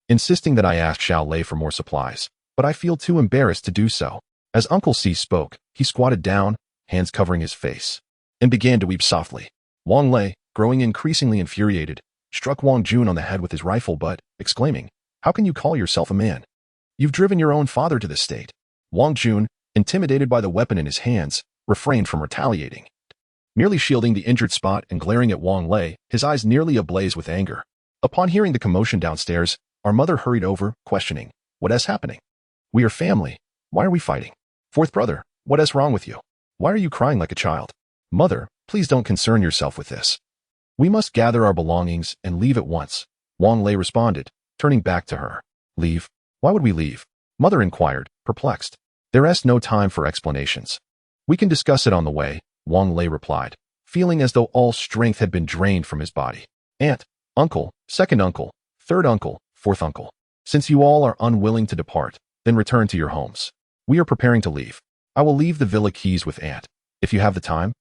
insisting that I ask Xiao Lei for more supplies, but I feel too embarrassed to do so." As Uncle C spoke, he squatted down, hands covering his face, and began to weep softly. Wang Lei, growing increasingly infuriated, struck Wang Jun on the head with his rifle butt, exclaiming, "How can you call yourself a man? You've driven your own father to this state." Wang Jun, intimidated by the weapon in his hands, refrained from retaliating, merely shielding the injured spot and glaring at Wang Lei, his eyes nearly ablaze with anger. Upon hearing the commotion downstairs, our mother hurried over, questioning, "What is happening? We are family. Why are we fighting? Fourth brother, what is wrong with you? Why are you crying like a child? Mother, please don't concern yourself with this. We must gather our belongings and leave at once," Wang Lei responded, turning back to her. "Leave? Why would we leave?" Mother inquired, perplexed. "There is no time for explanations. We can discuss it on the way," Wang Lei replied, feeling as though all strength had been drained from his body. "Aunt, uncle, second uncle, third uncle, fourth uncle, since you all are unwilling to depart, then return to your homes. We are preparing to leave. I will leave the villa keys with Aunt. If you have the time,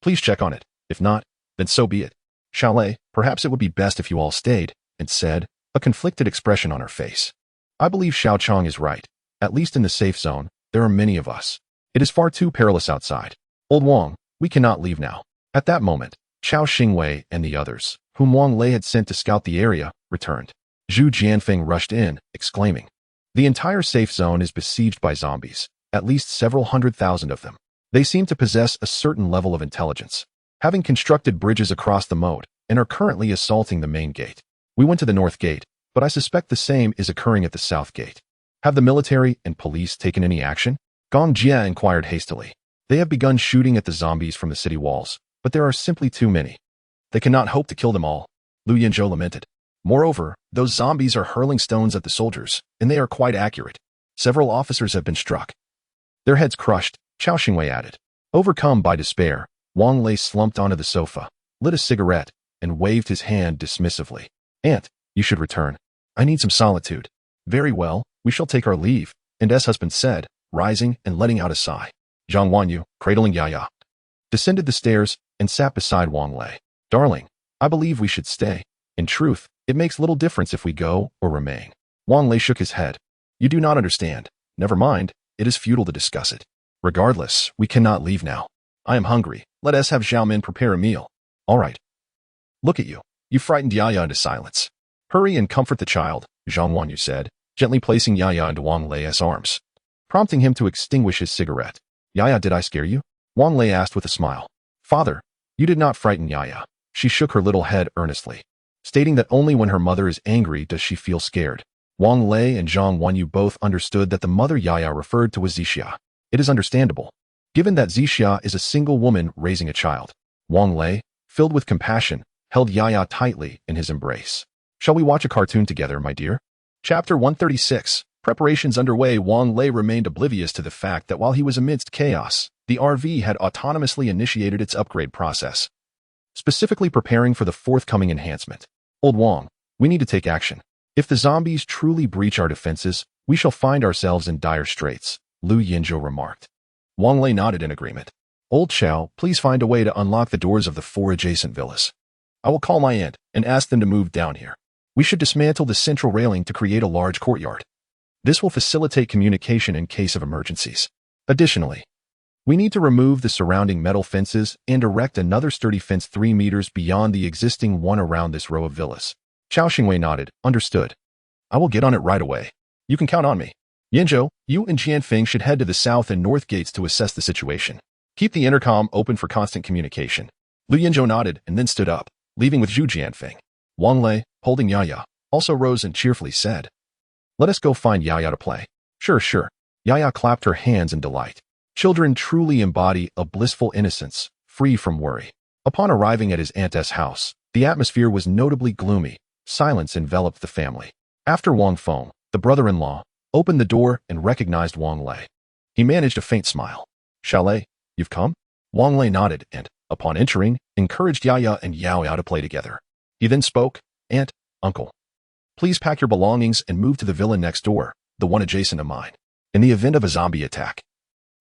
please check on it. If not, then so be it. Xiao Lei, perhaps it would be best if you all stayed," and said, a conflicted expression on her face. "I believe Xiao Chong is right. At least in the safe zone, there are many of us. It is far too perilous outside. Old Wang, we cannot leave now." At that moment, Chao Xingwei and the others, whom Wang Lei had sent to scout the area, returned. Zhu Jianfeng rushed in, exclaiming, "The entire safe zone is besieged by zombies, at least several 100,000 of them. They seem to possess a certain level of intelligence, having constructed bridges across the moat, and are currently assaulting the main gate. We went to the north gate, but I suspect the same is occurring at the south gate. Have the military and police taken any action?" Gong Jia inquired hastily. "They have begun shooting at the zombies from the city walls, but there are simply too many. They cannot hope to kill them all," Lu Yinzhou lamented. "Moreover, those zombies are hurling stones at the soldiers, and they are quite accurate. Several officers have been struck. Their heads crushed," Chao Xingwei added. Overcome by despair, Wang Lei slumped onto the sofa, lit a cigarette, and waved his hand dismissively. Aunt, you should return. I need some solitude. Very well, we shall take our leave, and as husband said, rising and letting out a sigh. Zhang Wanyu, cradling Yaya, descended the stairs and sat beside Wang Lei. Darling, I believe we should stay. In truth, it makes little difference if we go or remain. Wang Lei shook his head. You do not understand. Never mind, it is futile to discuss it. Regardless, we cannot leave now. I am hungry. Let us have Xiaomin prepare a meal. All right. Look at you. You frightened Yaya into silence. Hurry and comfort the child, Zhang Wanyu said, gently placing Yaya into Wang Lei's arms, prompting him to extinguish his cigarette. Yaya, did I scare you? Wang Lei asked with a smile. Father, you did not frighten Yaya. She shook her little head earnestly, stating that only when her mother is angry does she feel scared. Wang Lei and Zhang Wanyu both understood that the mother Yaya referred to was Zixia. It is understandable, given that Zixia is a single woman raising a child. Wang Lei, filled with compassion, held Yaya tightly in his embrace. Shall we watch a cartoon together, my dear? Chapter 136. Preparations underway. Wang Lei remained oblivious to the fact that while he was amidst chaos, the RV had autonomously initiated its upgrade process, specifically preparing for the forthcoming enhancement. Old Wang, we need to take action. If the zombies truly breach our defenses, we shall find ourselves in dire straits, Lu Yinzhou remarked. Wang Lei nodded in agreement. Old Xiao, please find a way to unlock the doors of the 4 adjacent villas. I will call my aunt and ask them to move down here. We should dismantle the central railing to create a large courtyard. This will facilitate communication in case of emergencies. Additionally, we need to remove the surrounding metal fences and erect another sturdy fence 3 meters beyond the existing one around this row of villas. Chao Xingwei nodded. Understood. I will get on it right away. You can count on me. Yinzhou, you and Jianfeng should head to the south and north gates to assess the situation. Keep the intercom open for constant communication. Lu Yinzhou nodded and then stood up, leaving with Zhu Jianfeng. Wang Lei, holding Yaya, also rose and cheerfully said, Let us go find Yaya to play. Sure. Yaya clapped her hands in delight. Children truly embody a blissful innocence, free from worry. Upon arriving at his aunt's house, the atmosphere was notably gloomy. Silence enveloped the family. After Wang Feng, the brother-in-law, opened the door and recognized Wang Lei. He managed a faint smile. Xiaolei, you've come? Wang Lei nodded and, upon entering, encouraged Yaya and Yao Yao to play together. He then spoke, Aunt, Uncle, please pack your belongings and move to the villa next door, the one adjacent to mine. In the event of a zombie attack,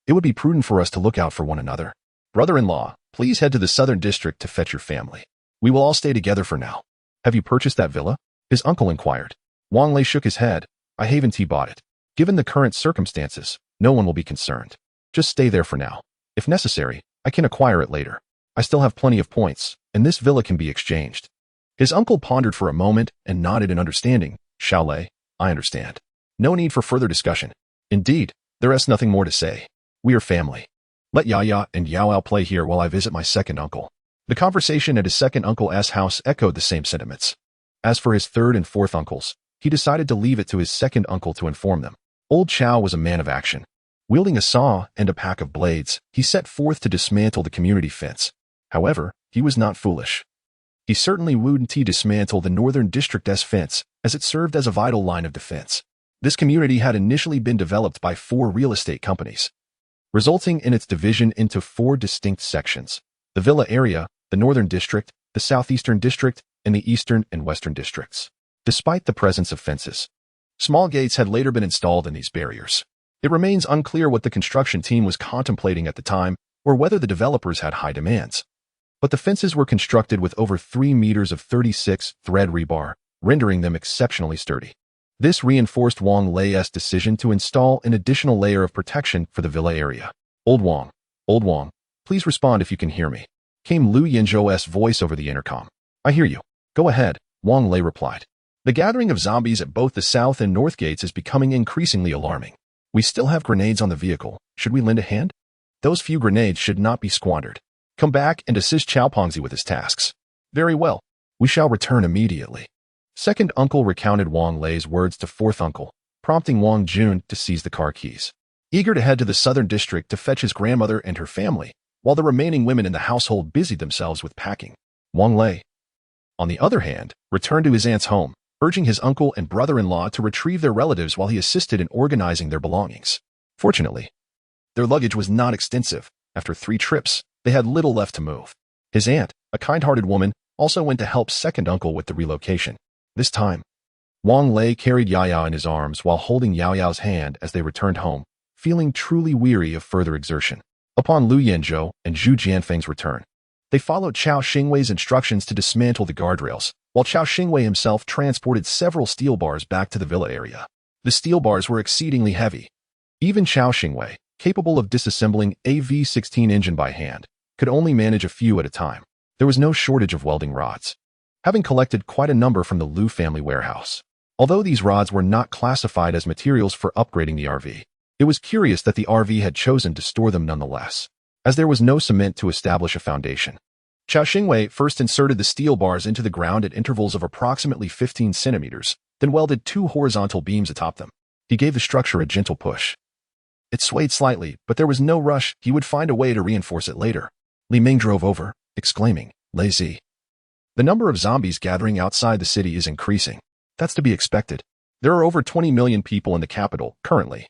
it would be prudent for us to look out for one another. Brother-in-law, please head to the southern district to fetch your family. We will all stay together for now. Have you purchased that villa? His uncle inquired. Wang Lei shook his head. I haven't bought it. Given the current circumstances, no one will be concerned. Just stay there for now. If necessary, I can acquire it later. I still have plenty of points, and this villa can be exchanged. His uncle pondered for a moment and nodded in understanding. Xiaolei, I understand. No need for further discussion. Indeed, there is nothing more to say. We are family. Let Yaya and Yao Yao play here while I visit my second uncle. The conversation at his second uncle's house echoed the same sentiments. As for his third and fourth uncles, he decided to leave it to his second uncle to inform them. Old Chao was a man of action. Wielding a saw and a pack of blades, he set forth to dismantle the community fence. However, he was not foolish. He certainly wouldn't dismantle the northern district's fence, as it served as a vital line of defense. This community had initially been developed by 4 real estate companies, resulting in its division into 4 distinct sections: the villa area, the northern district, the southeastern district, and the eastern and western districts. Despite the presence of fences, small gates had later been installed in these barriers. It remains unclear what the construction team was contemplating at the time, or whether the developers had high demands. But the fences were constructed with over 3 meters of 36 thread rebar, rendering them exceptionally sturdy. This reinforced Wang Lei's decision to install an additional layer of protection for the villa area. Old Wang, please respond if you can hear me, came Lu Yinzhou's voice over the intercom. I hear you. Go ahead, Wang Lei replied. The gathering of zombies at both the south and north gates is becoming increasingly alarming. We still have grenades on the vehicle. Should we lend a hand? Those few grenades should not be squandered. Come back and assist Chao Pongzi with his tasks. Very well. We shall return immediately. Second uncle recounted Wang Lei's words to fourth uncle, prompting Wang Jun to seize the car keys. Eager to head to the southern district to fetch his grandmother and her family, while the remaining women in the household busied themselves with packing. Wang Lei, on the other hand, returned to his aunt's home, urging his uncle and brother-in-law to retrieve their relatives while he assisted in organizing their belongings. Fortunately, their luggage was not extensive. After 3 trips, they had little left to move. His aunt, a kind-hearted woman, also went to help second uncle with the relocation. This time, Wang Lei carried Yao in his arms while holding Yao's hand as they returned home, feeling truly weary of further exertion. Upon Lu Yanzhou and Zhu Jianfeng's return, they followed Chao Xingwei's instructions to dismantle the guardrails, while Chao Xingwei himself transported several steel bars back to the villa area. The steel bars were exceedingly heavy. Even Chao Xingwei, capable of disassembling a V16 engine by hand, could only manage a few at a time. There was no shortage of welding rods, having collected quite a number from the Lu family warehouse. Although these rods were not classified as materials for upgrading the RV, it was curious that the RV had chosen to store them nonetheless, as there was no cement to establish a foundation. Chao Xingwei first inserted the steel bars into the ground at intervals of approximately 15 centimeters, then welded 2 horizontal beams atop them. He gave the structure a gentle push. It swayed slightly, but there was no rush. He would find a way to reinforce it later. Li Ming drove over, exclaiming, "Lazy." The number of zombies gathering outside the city is increasing. That's to be expected. There are over 20 million people in the capital currently.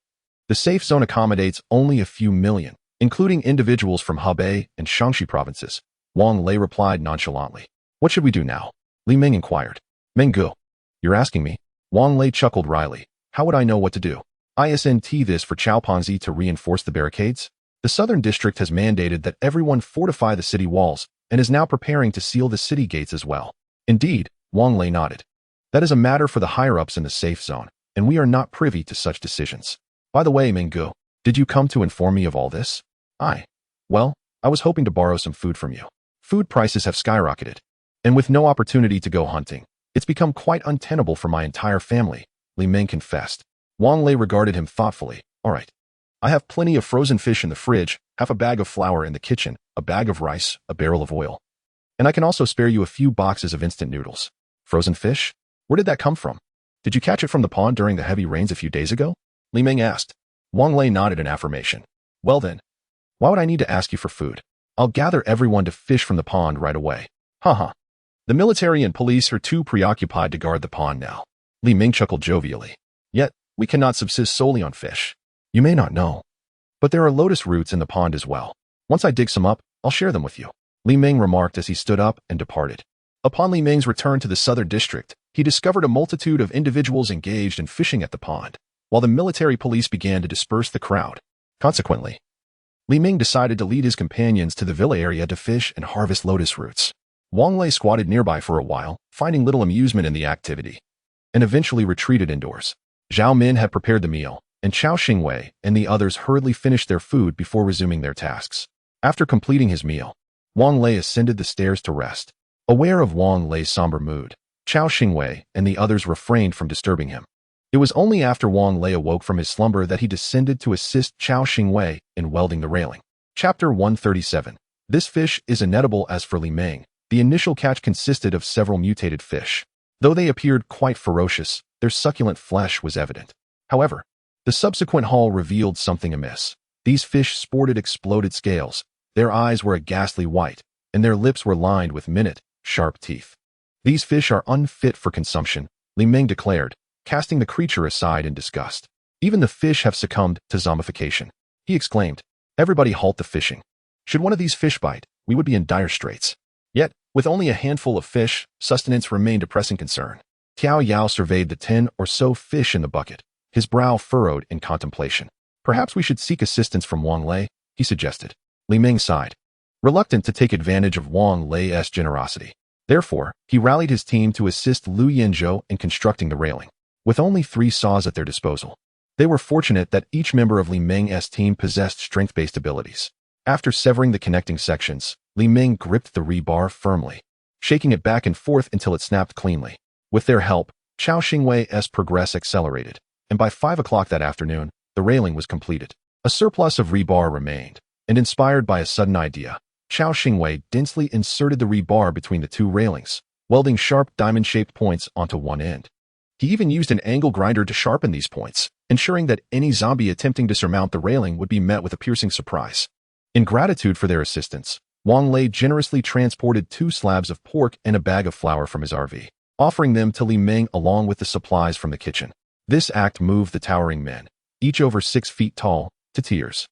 The safe zone accommodates only a few million, including individuals from Hebei and Shaanxi provinces. Wang Lei replied nonchalantly. "What should we do now?" Li Ming inquired. "Menggu, you're asking me?" Wang Lei chuckled wryly. "How would I know what to do? Isn't this for Chao Pengzi to reinforce the barricades? The southern district has mandated that everyone fortify the city walls and is now preparing to seal the city gates as well." "Indeed," Wang Lei nodded. "That is a matter for the higher-ups in the safe zone, and we are not privy to such decisions. By the way, Menggu, did you come to inform me of all this?" Well, I was hoping to borrow some food from you. Food prices have skyrocketed, and with no opportunity to go hunting, it's become quite untenable for my entire family," Li Ming confessed. Wang Lei regarded him thoughtfully. "All right. I have plenty of frozen fish in the fridge, half a bag of flour in the kitchen, a bag of rice, a barrel of oil. And I can also spare you a few boxes of instant noodles." "Frozen fish? Where did that come from? Did you catch it from the pond during the heavy rains a few days ago?" Li Ming asked. Wang Lei nodded in affirmation. "Well then, why would I need to ask you for food? I'll gather everyone to fish from the pond right away." "Haha. The military and police are too preoccupied to guard the pond now." Li Ming chuckled jovially. "Yet, we cannot subsist solely on fish. You may not know, but there are lotus roots in the pond as well. Once I dig some up, I'll share them with you," Li Ming remarked as he stood up and departed. Upon Li Ming's return to the southern district, he discovered a multitude of individuals engaged in fishing at the pond, while the military police began to disperse the crowd. Consequently, Li Ming decided to lead his companions to the villa area to fish and harvest lotus roots. Wang Lei squatted nearby for a while, finding little amusement in the activity, and eventually retreated indoors. Zhao Min had prepared the meal, and Chao Xingwei and the others hurriedly finished their food before resuming their tasks. After completing his meal, Wang Lei ascended the stairs to rest. Aware of Wang Lei's somber mood, Chao Xingwei and the others refrained from disturbing him. It was only after Wang Lei awoke from his slumber that he descended to assist Chao Xingwei in welding the railing. Chapter 137. This fish is inedible. As for Li Ming, the initial catch consisted of several mutated fish. Though they appeared quite ferocious, their succulent flesh was evident. However, the subsequent haul revealed something amiss. These fish sported exploded scales, their eyes were a ghastly white, and their lips were lined with minute, sharp teeth. "These fish are unfit for consumption," Li Ming declared, casting the creature aside in disgust. "Even the fish have succumbed to zombification," he exclaimed. "Everybody halt the fishing. Should one of these fish bite, we would be in dire straits." Yet, with only a handful of fish, sustenance remained a pressing concern. Tiao Yao surveyed the 10 or so fish in the bucket, his brow furrowed in contemplation. "Perhaps we should seek assistance from Wang Lei," he suggested. Li Ming sighed, reluctant to take advantage of Wang Lei's generosity. Therefore, he rallied his team to assist Lu Yanzhou in constructing the railing. With only 3 saws at their disposal, they were fortunate that each member of Li Ming's team possessed strength-based abilities. After severing the connecting sections, Li Ming gripped the rebar firmly, shaking it back and forth until it snapped cleanly. With their help, Chao Xingwei's progress accelerated, and by 5 o'clock that afternoon, the railing was completed. A surplus of rebar remained, and inspired by a sudden idea, Chao Xingwei densely inserted the rebar between the 2 railings, welding sharp diamond-shaped points onto one end. He even used an angle grinder to sharpen these points, ensuring that any zombie attempting to surmount the railing would be met with a piercing surprise. In gratitude for their assistance, Wang Lei generously transported 2 slabs of pork and a bag of flour from his RV, offering them to Li Ming along with the supplies from the kitchen. This act moved the towering men, each over 6 feet tall, to tears.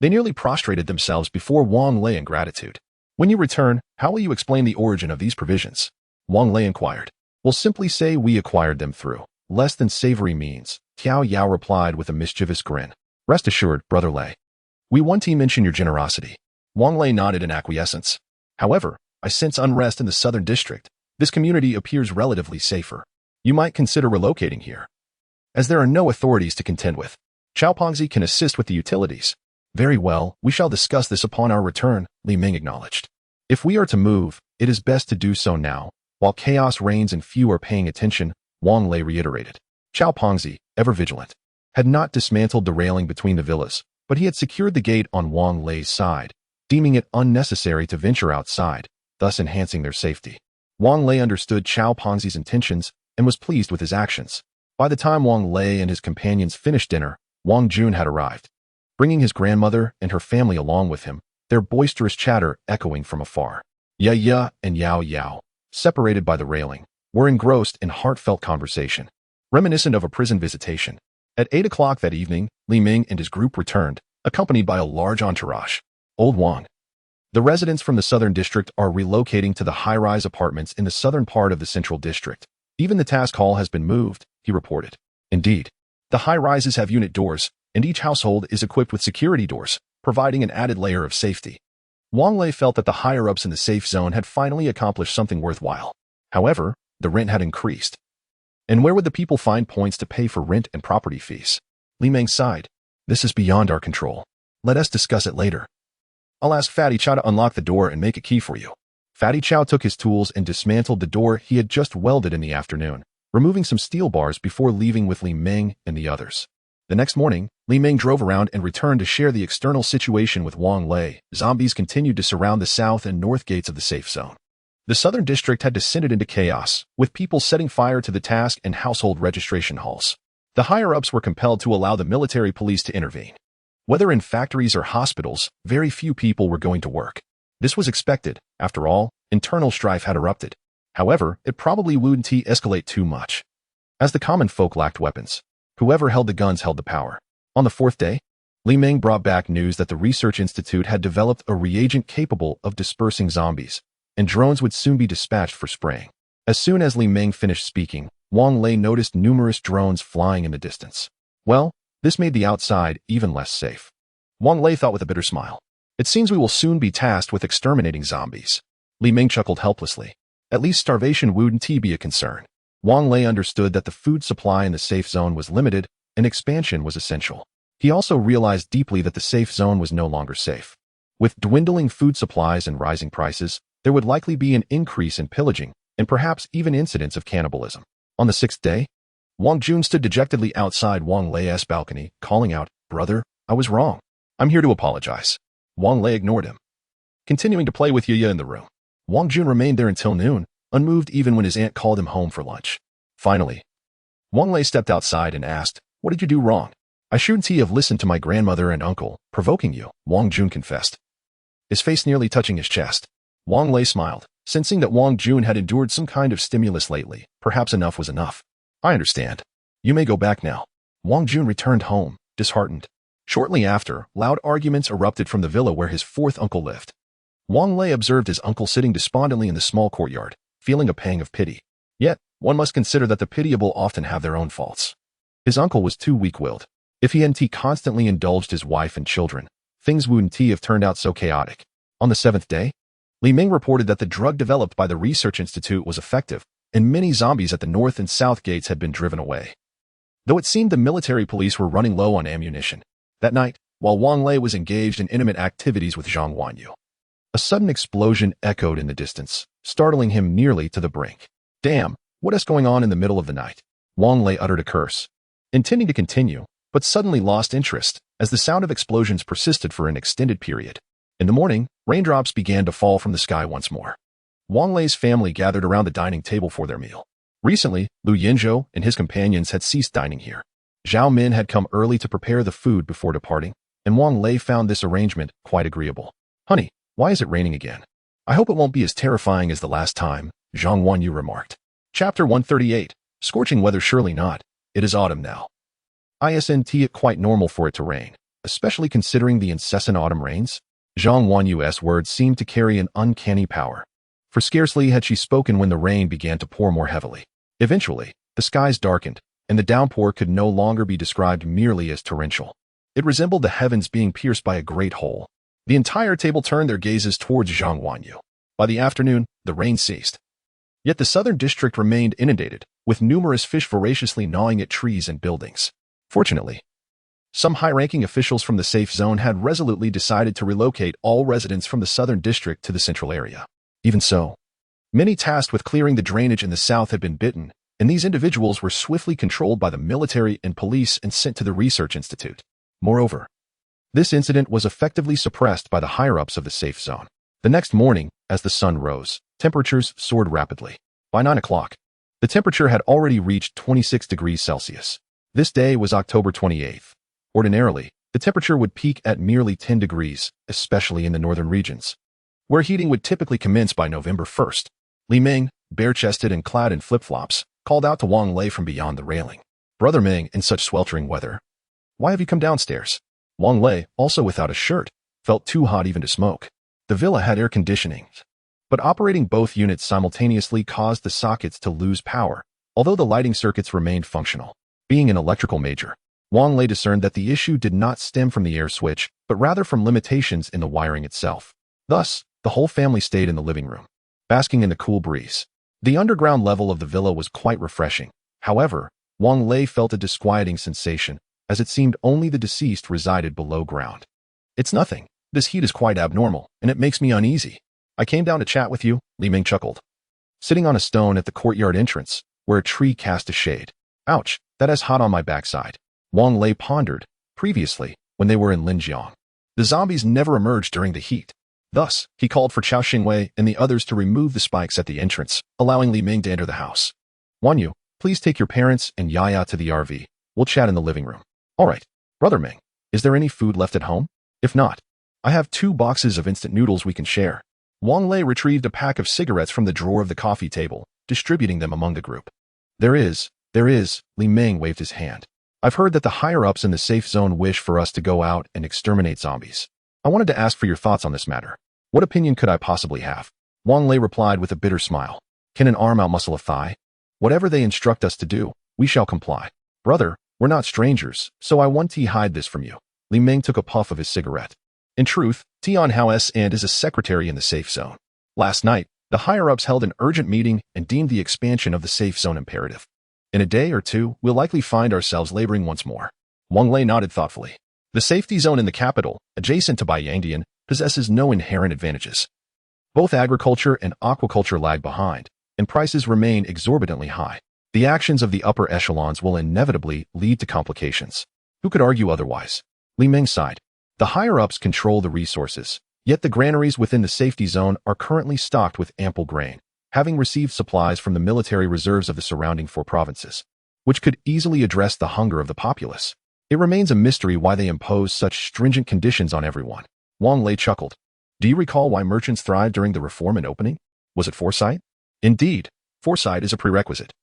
They nearly prostrated themselves before Wang Lei in gratitude. When you return, how will you explain the origin of these provisions? Wang Lei inquired. We'll simply say we acquired them through less than savory means, Tiao Yao replied with a mischievous grin. Rest assured, Brother Lei. We want to mention your generosity. Wang Lei nodded in acquiescence. However, I sense unrest in the southern district. This community appears relatively safer. You might consider relocating here, as there are no authorities to contend with. Chao Pengzi can assist with the utilities. Very well, we shall discuss this upon our return, Li Ming acknowledged. If we are to move, it is best to do so now, while chaos reigns and few are paying attention, Wang Lei reiterated. Chao Pengzi, ever vigilant, had not dismantled the railing between the villas, but he had secured the gate on Wang Lei's side, deeming it unnecessary to venture outside, thus enhancing their safety. Wang Lei understood Chao Pengzi's intentions and was pleased with his actions. By the time Wang Lei and his companions finished dinner, Wang Jun had arrived, bringing his grandmother and her family along with him, their boisterous chatter echoing from afar. Ya and Yao Yao, separated by the railing, were engrossed in heartfelt conversation, reminiscent of a prison visitation. At 8 o'clock that evening, Li Ming and his group returned, accompanied by a large entourage. Old Wang. The residents from the southern district are relocating to the high-rise apartments in the southern part of the central district. Even the task hall has been moved, he reported. Indeed, the high-rises have unit doors, and each household is equipped with security doors, providing an added layer of safety. Wang Lei felt that the higher-ups in the safe zone had finally accomplished something worthwhile. However, the rent had increased. And where would the people find points to pay for rent and property fees? Li Ming sighed. This is beyond our control. Let us discuss it later. I'll ask Fatty Chow to unlock the door and make a key for you. Fatty Chow took his tools and dismantled the door he had just welded in the afternoon, removing some steel bars before leaving with Li Ming and the others. The next morning, Li Ming drove around and returned to share the external situation with Wang Lei. Zombies continued to surround the south and north gates of the safe zone. The southern district had descended into chaos, with people setting fire to the task and household registration halls. The higher-ups were compelled to allow the military police to intervene. Whether in factories or hospitals, very few people were going to work. This was expected. After all, internal strife had erupted. However, it probably wouldn't escalate too much, as the common folk lacked weapons. Whoever held the guns held the power. On the fourth day, Li Ming brought back news that the research institute had developed a reagent capable of dispersing zombies, and drones would soon be dispatched for spraying. As soon as Li Ming finished speaking, Wang Lei noticed numerous drones flying in the distance. Well, this made the outside even less safe. Wang Lei thought with a bitter smile. It seems we will soon be tasked with exterminating zombies. Li Ming chuckled helplessly. At least starvation wouldn't be a concern. Wang Lei understood that the food supply in the safe zone was limited and expansion was essential. He also realized deeply that the safe zone was no longer safe. With dwindling food supplies and rising prices, there would likely be an increase in pillaging and perhaps even incidents of cannibalism. On the sixth day, Wang Jun stood dejectedly outside Wang Lei's balcony, calling out, "Brother, I was wrong. I'm here to apologize." Wang Lei ignored him, continuing to play with Yuya in the room. Wang Jun remained there until noon, unmoved even when his aunt called him home for lunch. Finally, Wang Lei stepped outside and asked, "What did you do wrong?" "I shouldn't have listened to my grandmother and uncle, provoking you," Wang Jun confessed, his face nearly touching his chest. Wang Lei smiled, sensing that Wang Jun had endured some kind of stimulus lately. Perhaps enough was enough. "I understand. You may go back now." Wang Jun returned home, disheartened. Shortly after, loud arguments erupted from the villa where his fourth uncle lived. Wang Lei observed his uncle sitting despondently in the small courtyard, feeling a pang of pity. Yet, one must consider that the pitiable often have their own faults. His uncle was too weak-willed. If he hadn't constantly indulged his wife and children, things wouldn't have turned out so chaotic. On the seventh day, Li Ming reported that the drug developed by the Research Institute was effective, and many zombies at the north and south gates had been driven away. Though it seemed the military police were running low on ammunition. That night, while Wang Lei was engaged in intimate activities with Zhang Wanyu, a sudden explosion echoed in the distance, startling him nearly to the brink. "Damn, what is going on in the middle of the night?" Wang Lei uttered a curse, intending to continue, but suddenly lost interest as the sound of explosions persisted for an extended period. In the morning, raindrops began to fall from the sky once more. Wang Lei's family gathered around the dining table for their meal. Recently, Lu Yinzhou and his companions had ceased dining here. Zhao Min had come early to prepare the food before departing, and Wang Lei found this arrangement quite agreeable. "Honey, why is it raining again? I hope it won't be as terrifying as the last time," Zhang Wanyu remarked. Chapter 138. Scorching weather. Surely not. It is autumn now. Isn't it quite normal for it to rain, especially considering the incessant autumn rains? Zhang Huanyu's words seemed to carry an uncanny power. For scarcely had she spoken when the rain began to pour more heavily. Eventually, the skies darkened, and the downpour could no longer be described merely as torrential. It resembled the heavens being pierced by a great hole. The entire table turned their gazes towards Zhang Huanyu. By the afternoon, the rain ceased. Yet the southern district remained inundated, with numerous fish voraciously gnawing at trees and buildings. Fortunately, some high-ranking officials from the safe zone had resolutely decided to relocate all residents from the southern district to the central area. Even so, many tasked with clearing the drainage in the south had been bitten, and these individuals were swiftly controlled by the military and police and sent to the research institute. Moreover, this incident was effectively suppressed by the higher-ups of the safe zone. The next morning, as the sun rose, temperatures soared rapidly. By 9 o'clock, the temperature had already reached 26 degrees Celsius. This day was October 28th. Ordinarily, the temperature would peak at merely 10 degrees, especially in the northern regions, where heating would typically commence by November 1st. Li Ming, bare-chested and clad in flip-flops, called out to Wang Lei from beyond the railing. "Brother Ming, in such sweltering weather, why have you come downstairs?" Wang Lei, also without a shirt, felt too hot even to smoke. The villa had air conditioning, but operating both units simultaneously caused the sockets to lose power, although the lighting circuits remained functional. Being an electrical major, Wang Lei discerned that the issue did not stem from the air switch, but rather from limitations in the wiring itself. Thus, the whole family stayed in the living room, basking in the cool breeze. The underground level of the villa was quite refreshing. However, Wang Lei felt a disquieting sensation, as it seemed only the deceased resided below ground. "It's nothing. This heat is quite abnormal, and it makes me uneasy. I came down to chat with you," Li Ming chuckled, sitting on a stone at the courtyard entrance, where a tree cast a shade. "Ouch, that is hot on my backside." Wang Lei pondered. Previously, when they were in Linjiang, the zombies never emerged during the heat. Thus, he called for Chao Xingwei and the others to remove the spikes at the entrance, allowing Li Ming to enter the house. "Wanyu, please take your parents and Yaya to the RV. We'll chat in the living room." "All right. Brother Ming, is there any food left at home? If not, I have 2 boxes of instant noodles we can share." Wang Lei retrieved a pack of cigarettes from the drawer of the coffee table, distributing them among the group. There is, Li Ming waved his hand. "I've heard that the higher-ups in the safe zone wish for us to go out and exterminate zombies. I wanted to ask for your thoughts on this matter. What opinion could I possibly have?" Wang Lei replied with a bitter smile. "Can an arm outmuscle a thigh? Whatever they instruct us to do, we shall comply. Brother, we're not strangers, so I want to hide this from you." Li Ming took a puff of his cigarette. In truth, Tian Hao's and is a secretary in the safe zone. Last night, the higher-ups held an urgent meeting and deemed the expansion of the safe zone imperative. In a day or two, we'll likely find ourselves laboring once more. Wang Lei nodded thoughtfully. The safety zone in the capital, adjacent to Baiyangdian, possesses no inherent advantages. Both agriculture and aquaculture lag behind, and prices remain exorbitantly high. The actions of the upper echelons will inevitably lead to complications. Who could argue otherwise? Li Ming sighed. The higher-ups control the resources, yet the granaries within the safety zone are currently stocked with ample grain, having received supplies from the military reserves of the surrounding 4 provinces, which could easily address the hunger of the populace. It remains a mystery why they impose such stringent conditions on everyone. Wang Lei chuckled. "Do you recall why merchants thrived during the reform and opening? Was it foresight?" "Indeed, foresight is a prerequisite.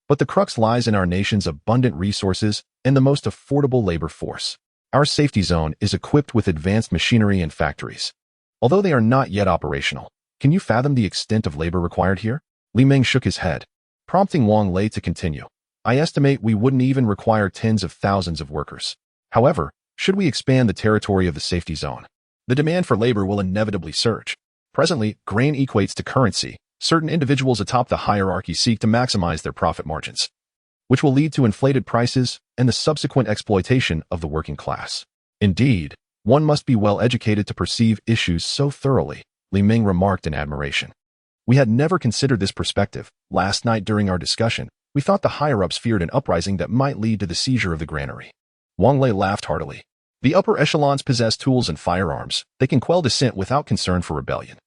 But the crux lies in our nation's abundant resources and the most affordable labor force. Our safety zone is equipped with advanced machinery and factories. Although they are not yet operational, can you fathom the extent of labor required here?" Li Ming shook his head, prompting Wang Lei to continue. "I estimate we wouldn't even require tens of thousands of workers. However, should we expand the territory of the safety zone, the demand for labor will inevitably surge. Presently, grain equates to currency. Certain individuals atop the hierarchy seek to maximize their profit margins, which will lead to inflated prices and the subsequent exploitation of the working class. Indeed, one must be well educated to perceive issues so thoroughly," Li Ming remarked in admiration. "We had never considered this perspective. Last night during our discussion, we thought the higher-ups feared an uprising that might lead to the seizure of the granary." Wang Lei laughed heartily. "The upper echelons possess tools and firearms. They can quell dissent without concern for rebellion.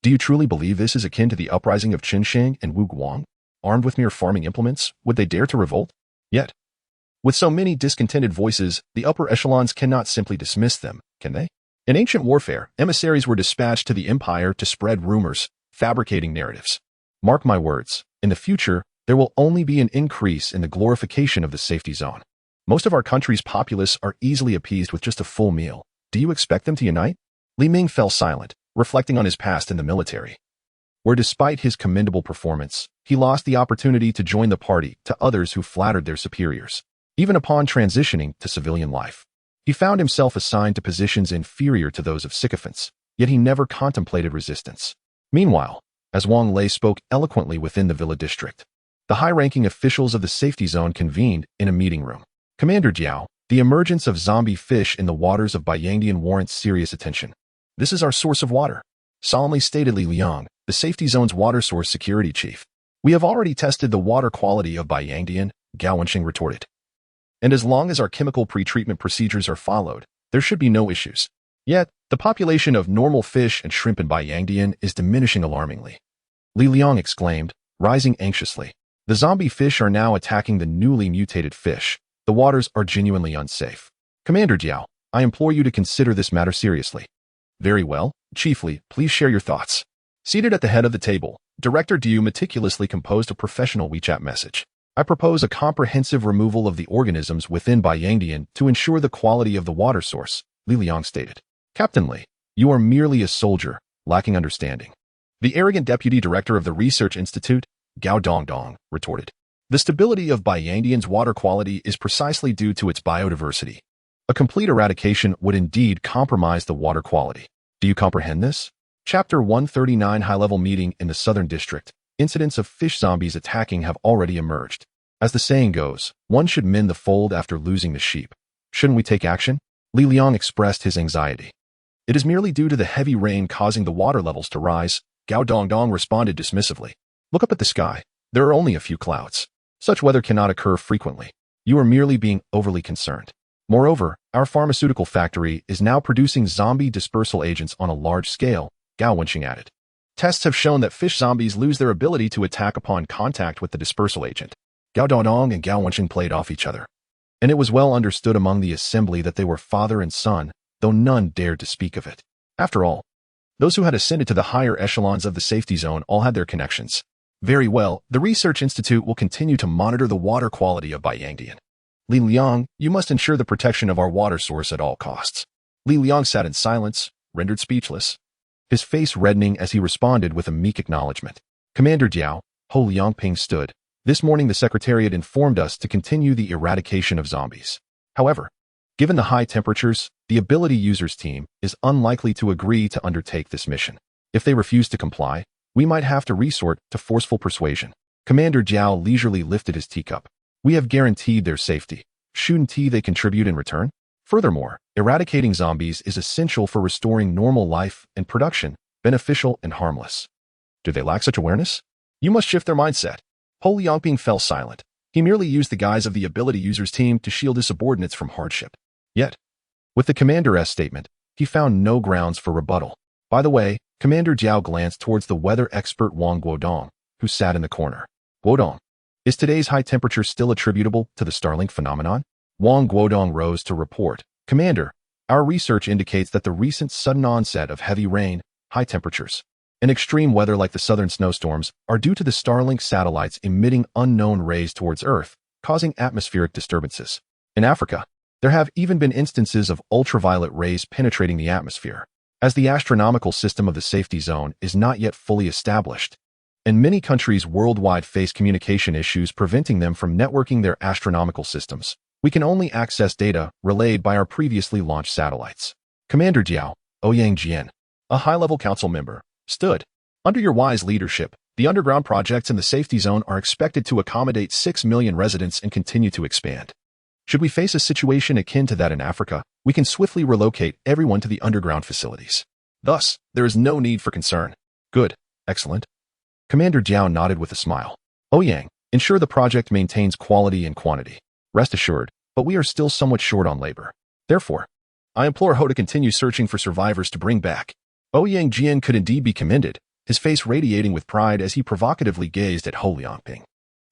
Do you truly believe this is akin to the uprising of Qinsheng and Wu Guang? Armed with mere farming implements, would they dare to revolt? Yet, with so many discontented voices, the upper echelons cannot simply dismiss them, can they? In ancient warfare, emissaries were dispatched to the empire to spread rumors, fabricating narratives. Mark my words, in the future, there will only be an increase in the glorification of the safety zone. Most of our country's populace are easily appeased with just a full meal. Do you expect them to unite?" Li Ming fell silent, reflecting on his past in the military, where despite his commendable performance, he lost the opportunity to join the party to others who flattered their superiors. Even upon transitioning to civilian life, he found himself assigned to positions inferior to those of sycophants, yet he never contemplated resistance. Meanwhile, as Wang Lei spoke eloquently within the villa district, the high-ranking officials of the safety zone convened in a meeting room. Commander Jiao, the emergence of zombie fish in the waters of Baiyangdian warrants serious attention. This is our source of water, solemnly stated Li Liang, the safety zone's water source security chief. We have already tested the water quality of Baiyangdian, Gao Wenxing retorted. And as long as our chemical pre-treatment procedures are followed, there should be no issues. Yet, the population of normal fish and shrimp in Baiyangdian is diminishing alarmingly. Li Liang exclaimed, rising anxiously. The zombie fish are now attacking the newly mutated fish. The waters are genuinely unsafe. Commander Jiao, I implore you to consider this matter seriously. Very well, Chiefly, please share your thoughts. Seated at the head of the table, Director Diu meticulously composed a professional WeChat message. I propose a comprehensive removal of the organisms within Baiyangdian to ensure the quality of the water source, Li Liang stated. Captain Li, you are merely a soldier, lacking understanding. The arrogant deputy director of the Research Institute, Gao Dongdong, retorted. The stability of Baiyangdian's water quality is precisely due to its biodiversity. A complete eradication would indeed compromise the water quality. Do you comprehend this? Chapter 139 High-level meeting in the Southern District. Incidents of fish zombies attacking have already emerged. As the saying goes, one should mend the fold after losing the sheep. Shouldn't we take action? Li Liang expressed his anxiety. It is merely due to the heavy rain causing the water levels to rise, Gao Dongdong responded dismissively. Look up at the sky. There are only a few clouds. Such weather cannot occur frequently. You are merely being overly concerned. Moreover, our pharmaceutical factory is now producing zombie dispersal agents on a large scale, Gao Wenxing added. Tests have shown that fish zombies lose their ability to attack upon contact with the dispersal agent. Gao Dongdong and Gao Wenxing played off each other. And it was well understood among the assembly that they were father and son, though none dared to speak of it. After all, those who had ascended to the higher echelons of the safety zone all had their connections. Very well, the Research Institute will continue to monitor the water quality of Baiyangdian. Li Liang, you must ensure the protection of our water source at all costs. Li Liang sat in silence, rendered speechless, his face reddening as he responded with a meek acknowledgement. Commander Jiao, Ho Liangping stood. This morning the Secretariat informed us to continue the eradication of zombies. However, given the high temperatures, the ability users team is unlikely to agree to undertake this mission. If they refuse to comply, we might have to resort to forceful persuasion. Commander Jiao leisurely lifted his teacup. We have guaranteed their safety. Shouldn't they contribute in return? Furthermore, eradicating zombies is essential for restoring normal life and production, beneficial and harmless. Do they lack such awareness? You must shift their mindset. Ho Liangping fell silent. He merely used the guise of the ability users team to shield his subordinates from hardship. Yet, with the Commander's statement, he found no grounds for rebuttal. By the way, Commander Jiao glanced towards the weather expert Wang Guodong, who sat in the corner. Guodong, is today's high temperature still attributable to the startling phenomenon? Wang Guodong rose to report. Commander, our research indicates that the recent sudden onset of heavy rain, high temperatures, and extreme weather like the southern snowstorms are due to the Starlink satellites emitting unknown rays towards Earth, causing atmospheric disturbances. In Africa, there have even been instances of ultraviolet rays penetrating the atmosphere. As the astronomical system of the safety zone is not yet fully established, and many countries worldwide face communication issues preventing them from networking their astronomical systems, we can only access data relayed by our previously launched satellites. Commander Jiao, Ouyang Jian, a high-level council member, stood. Under your wise leadership, the underground projects in the safety zone are expected to accommodate 6 million residents and continue to expand. Should we face a situation akin to that in Africa, we can swiftly relocate everyone to the underground facilities. Thus, there is no need for concern. Good. Excellent. Commander Jiao nodded with a smile. Ouyang, ensure the project maintains quality and quantity. Rest assured, but we are still somewhat short on labor. Therefore, I implore Ho to continue searching for survivors to bring back. Ouyang Jian could indeed be commended, his face radiating with pride as he provocatively gazed at Ho Liangping.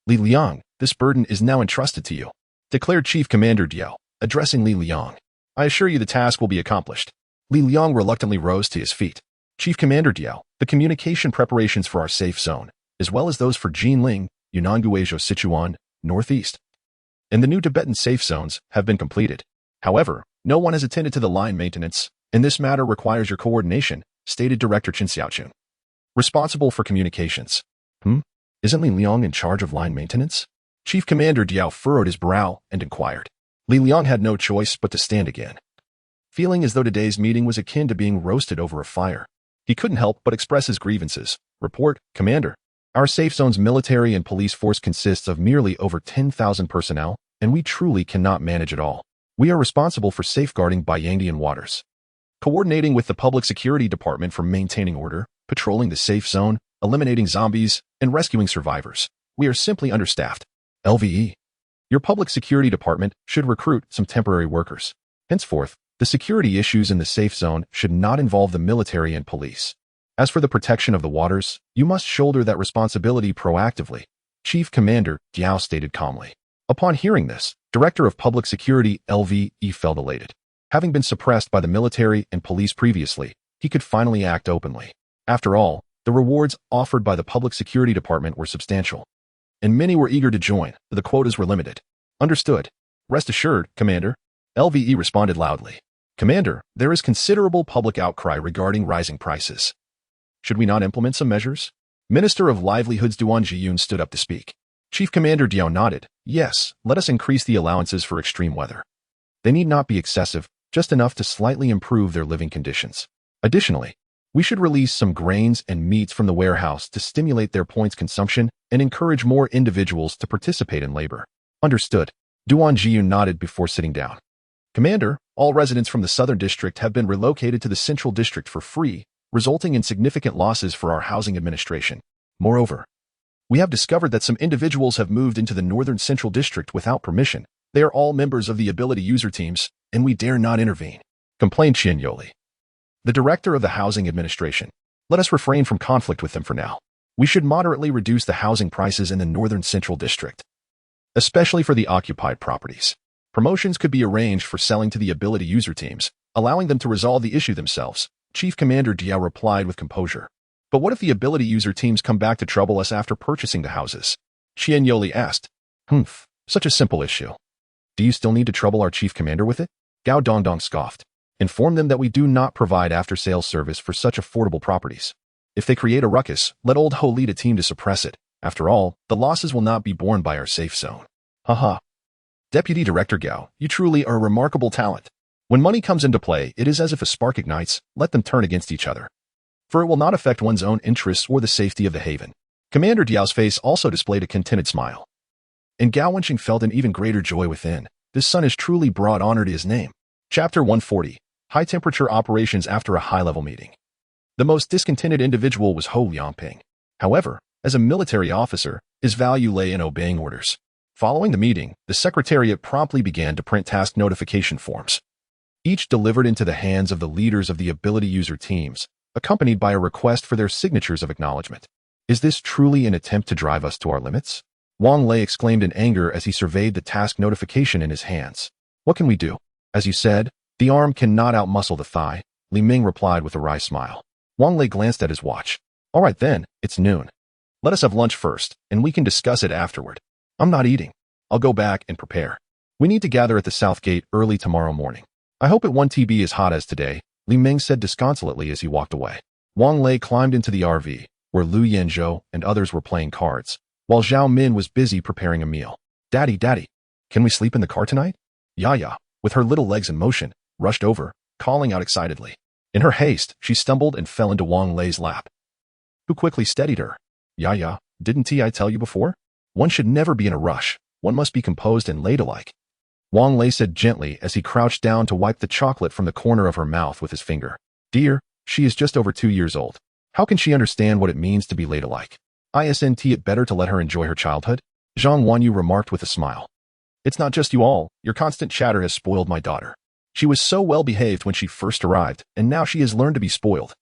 Li Liang, this burden is now entrusted to you, declared Chief Commander Jiao, addressing Li Liang. I assure you the task will be accomplished. Li Liang reluctantly rose to his feet. Chief Commander Jiao, the communication preparations for our safe zone, as well as those for Jinling, Yunnan Guizhou Sichuan, Northeast, and the new Tibetan safe zones have been completed. However, no one has attended to the line maintenance, And this matter requires your coordination, stated Director Chen Xiaochun. Responsible for communications. Isn't Li Liang in charge of line maintenance? Chief Commander Diao furrowed his brow and inquired. Li Liang had no choice but to stand again, feeling as though today's meeting was akin to being roasted over a fire. He couldn't help but express his grievances. Report, Commander. Our safe zone's military and police force consists of merely over 10,000 personnel, and we truly cannot manage it all. We are responsible for safeguarding Baiyangdian waters, coordinating with the Public Security Department for maintaining order, patrolling the safe zone, eliminating zombies, and rescuing survivors. We are simply understaffed. LVE. Your Public Security Department should recruit some temporary workers. Henceforth, the security issues in the safe zone should not involve the military and police. As for the protection of the waters, you must shoulder that responsibility proactively, Chief Commander Diao stated calmly. Upon hearing this, Director of Public Security LVE felt elated. Having been suppressed by the military and police previously, he could finally act openly. After all, the rewards offered by the Public Security Department were substantial, and many were eager to join, but the quotas were limited. Understood. Rest assured, Commander. LVE responded loudly. Commander, there is considerable public outcry regarding rising prices. Should we not implement some measures? Minister of Livelihoods Duan Jiyun stood up to speak. Chief Commander Diao nodded. Yes, let us increase the allowances for extreme weather. They need not be excessive, just enough to slightly improve their living conditions. Additionally, we should release some grains and meats from the warehouse to stimulate their points consumption and encourage more individuals to participate in labor. Understood. Duan Jiyun nodded before sitting down. Commander, all residents from the southern district have been relocated to the central district for free, resulting in significant losses for our housing administration. Moreover, we have discovered that some individuals have moved into the northern central district without permission. They are all members of the ability user teams, and we dare not intervene, complained Qian Yoli, the director of the housing administration. Let us refrain from conflict with them for now. We should moderately reduce the housing prices in the northern central district, especially for the occupied properties. Promotions could be arranged for selling to the ability user teams, allowing them to resolve the issue themselves. Chief Commander Diao replied with composure. But what if the ability user teams come back to trouble us after purchasing the houses? Qian Yoli asked. Such a simple issue. Do you still need to trouble our chief commander with it? Gao Dongdong scoffed. Inform them that we do not provide after-sales service for such affordable properties. If they create a ruckus, let old Ho lead a team to suppress it. After all, the losses will not be borne by our safe zone. Haha. Deputy Director Gao, you truly are a remarkable talent. When money comes into play, it is as if a spark ignites. Let them turn against each other, for it will not affect one's own interests or the safety of the haven. Commander Diao's face also displayed a contented smile, and Gao Wenqing felt an even greater joy within. This son has truly brought honor to his name. Chapter 140. High-temperature operations after a high-level meeting. The most discontented individual was Ho Liangping. However, as a military officer, his value lay in obeying orders. Following the meeting, the Secretariat promptly began to print task notification forms, each delivered into the hands of the leaders of the ability user teams, accompanied by a request for their signatures of acknowledgement. Is this truly an attempt to drive us to our limits? Wang Lei exclaimed in anger as he surveyed the task notification in his hands. What can we do? As you said, the arm cannot outmuscle the thigh, Li Ming replied with a wry smile. Wang Lei glanced at his watch. All right then, it's noon. Let us have lunch first, and we can discuss it afterward. I'm not eating. I'll go back and prepare. We need to gather at the south gate early tomorrow morning. I hope it won't be as hot as today, Li Ming said disconsolately as he walked away. Wang Lei climbed into the RV, where Lu Yanzhou and others were playing cards, while Zhao Min was busy preparing a meal. Daddy, can we sleep in the car tonight? Yaya, with her little legs in motion, rushed over, calling out excitedly. In her haste, she stumbled and fell into Wang Lei's lap, who quickly steadied her. Yaya, didn't I tell you before? One should never be in a rush. One must be composed and ladylike, Wang Lei said gently as he crouched down to wipe the chocolate from the corner of her mouth with his finger. Dear, she is just over 2 years old. How can she understand what it means to be ladylike? Isn't it better to let her enjoy her childhood? Zhang Wanyu remarked with a smile. It's not just you all. Your constant chatter has spoiled my daughter. She was so well behaved when she first arrived, and now she has learned to be spoiled.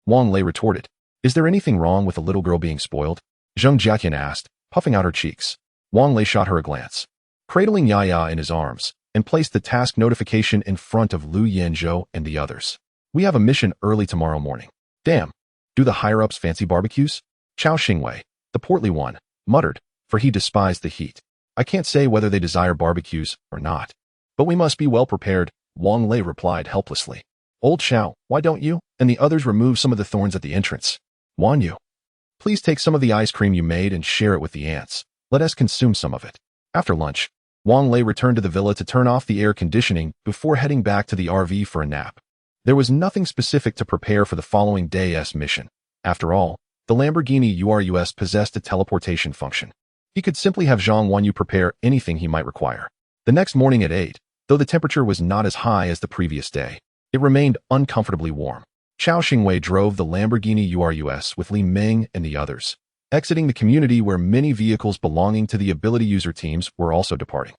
Wang Lei retorted. Is there anything wrong with a little girl being spoiled? Zheng Jiaqian asked, puffing out her cheeks. Wang Lei shot her a glance, cradling Yaya in his arms, and placed the task notification in front of Lu Yanzhou and the others. We have a mission early tomorrow morning. Damn. Do the higher-ups fancy barbecues? Chao Xingwei, the portly one, muttered, for he despised the heat. I can't say whether they desire barbecues or not. But we must be well prepared, Wang Lei replied helplessly. "Old Chow, why don't you and the others remove some of the thorns at the entrance? Wan Yu, please take some of the ice cream you made and share it with the ants. Let us consume some of it." After lunch, Wang Lei returned to the villa to turn off the air conditioning before heading back to the RV for a nap. There was nothing specific to prepare for the following day's mission. After all, the Lamborghini Urus possessed a teleportation function. He could simply have Zhang Wanyu prepare anything he might require. The next morning at 8, though the temperature was not as high as the previous day, it remained uncomfortably warm. Chao Xingwei drove the Lamborghini Urus with Li Ming and the others, exiting the community where many vehicles belonging to the ability user teams were also departing.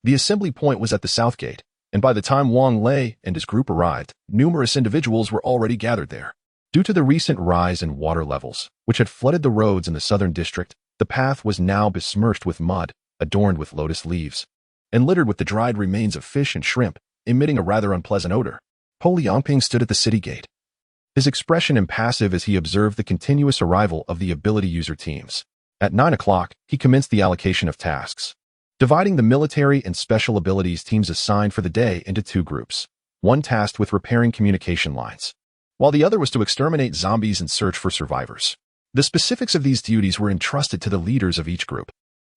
The assembly point was at the south gate, and by the time Wang Lei and his group arrived, numerous individuals were already gathered there. Due to the recent rise in water levels, which had flooded the roads in the southern district, the path was now besmirched with mud, adorned with lotus leaves, and littered with the dried remains of fish and shrimp, emitting a rather unpleasant odor. Po Liangping stood at the city gate, his expression impassive as he observed the continuous arrival of the ability user teams. At 9 o'clock, he commenced the allocation of tasks, dividing the military and special abilities teams assigned for the day into 2 groups, one tasked with repairing communication lines, while the other was to exterminate zombies and search for survivors. The specifics of these duties were entrusted to the leaders of each group.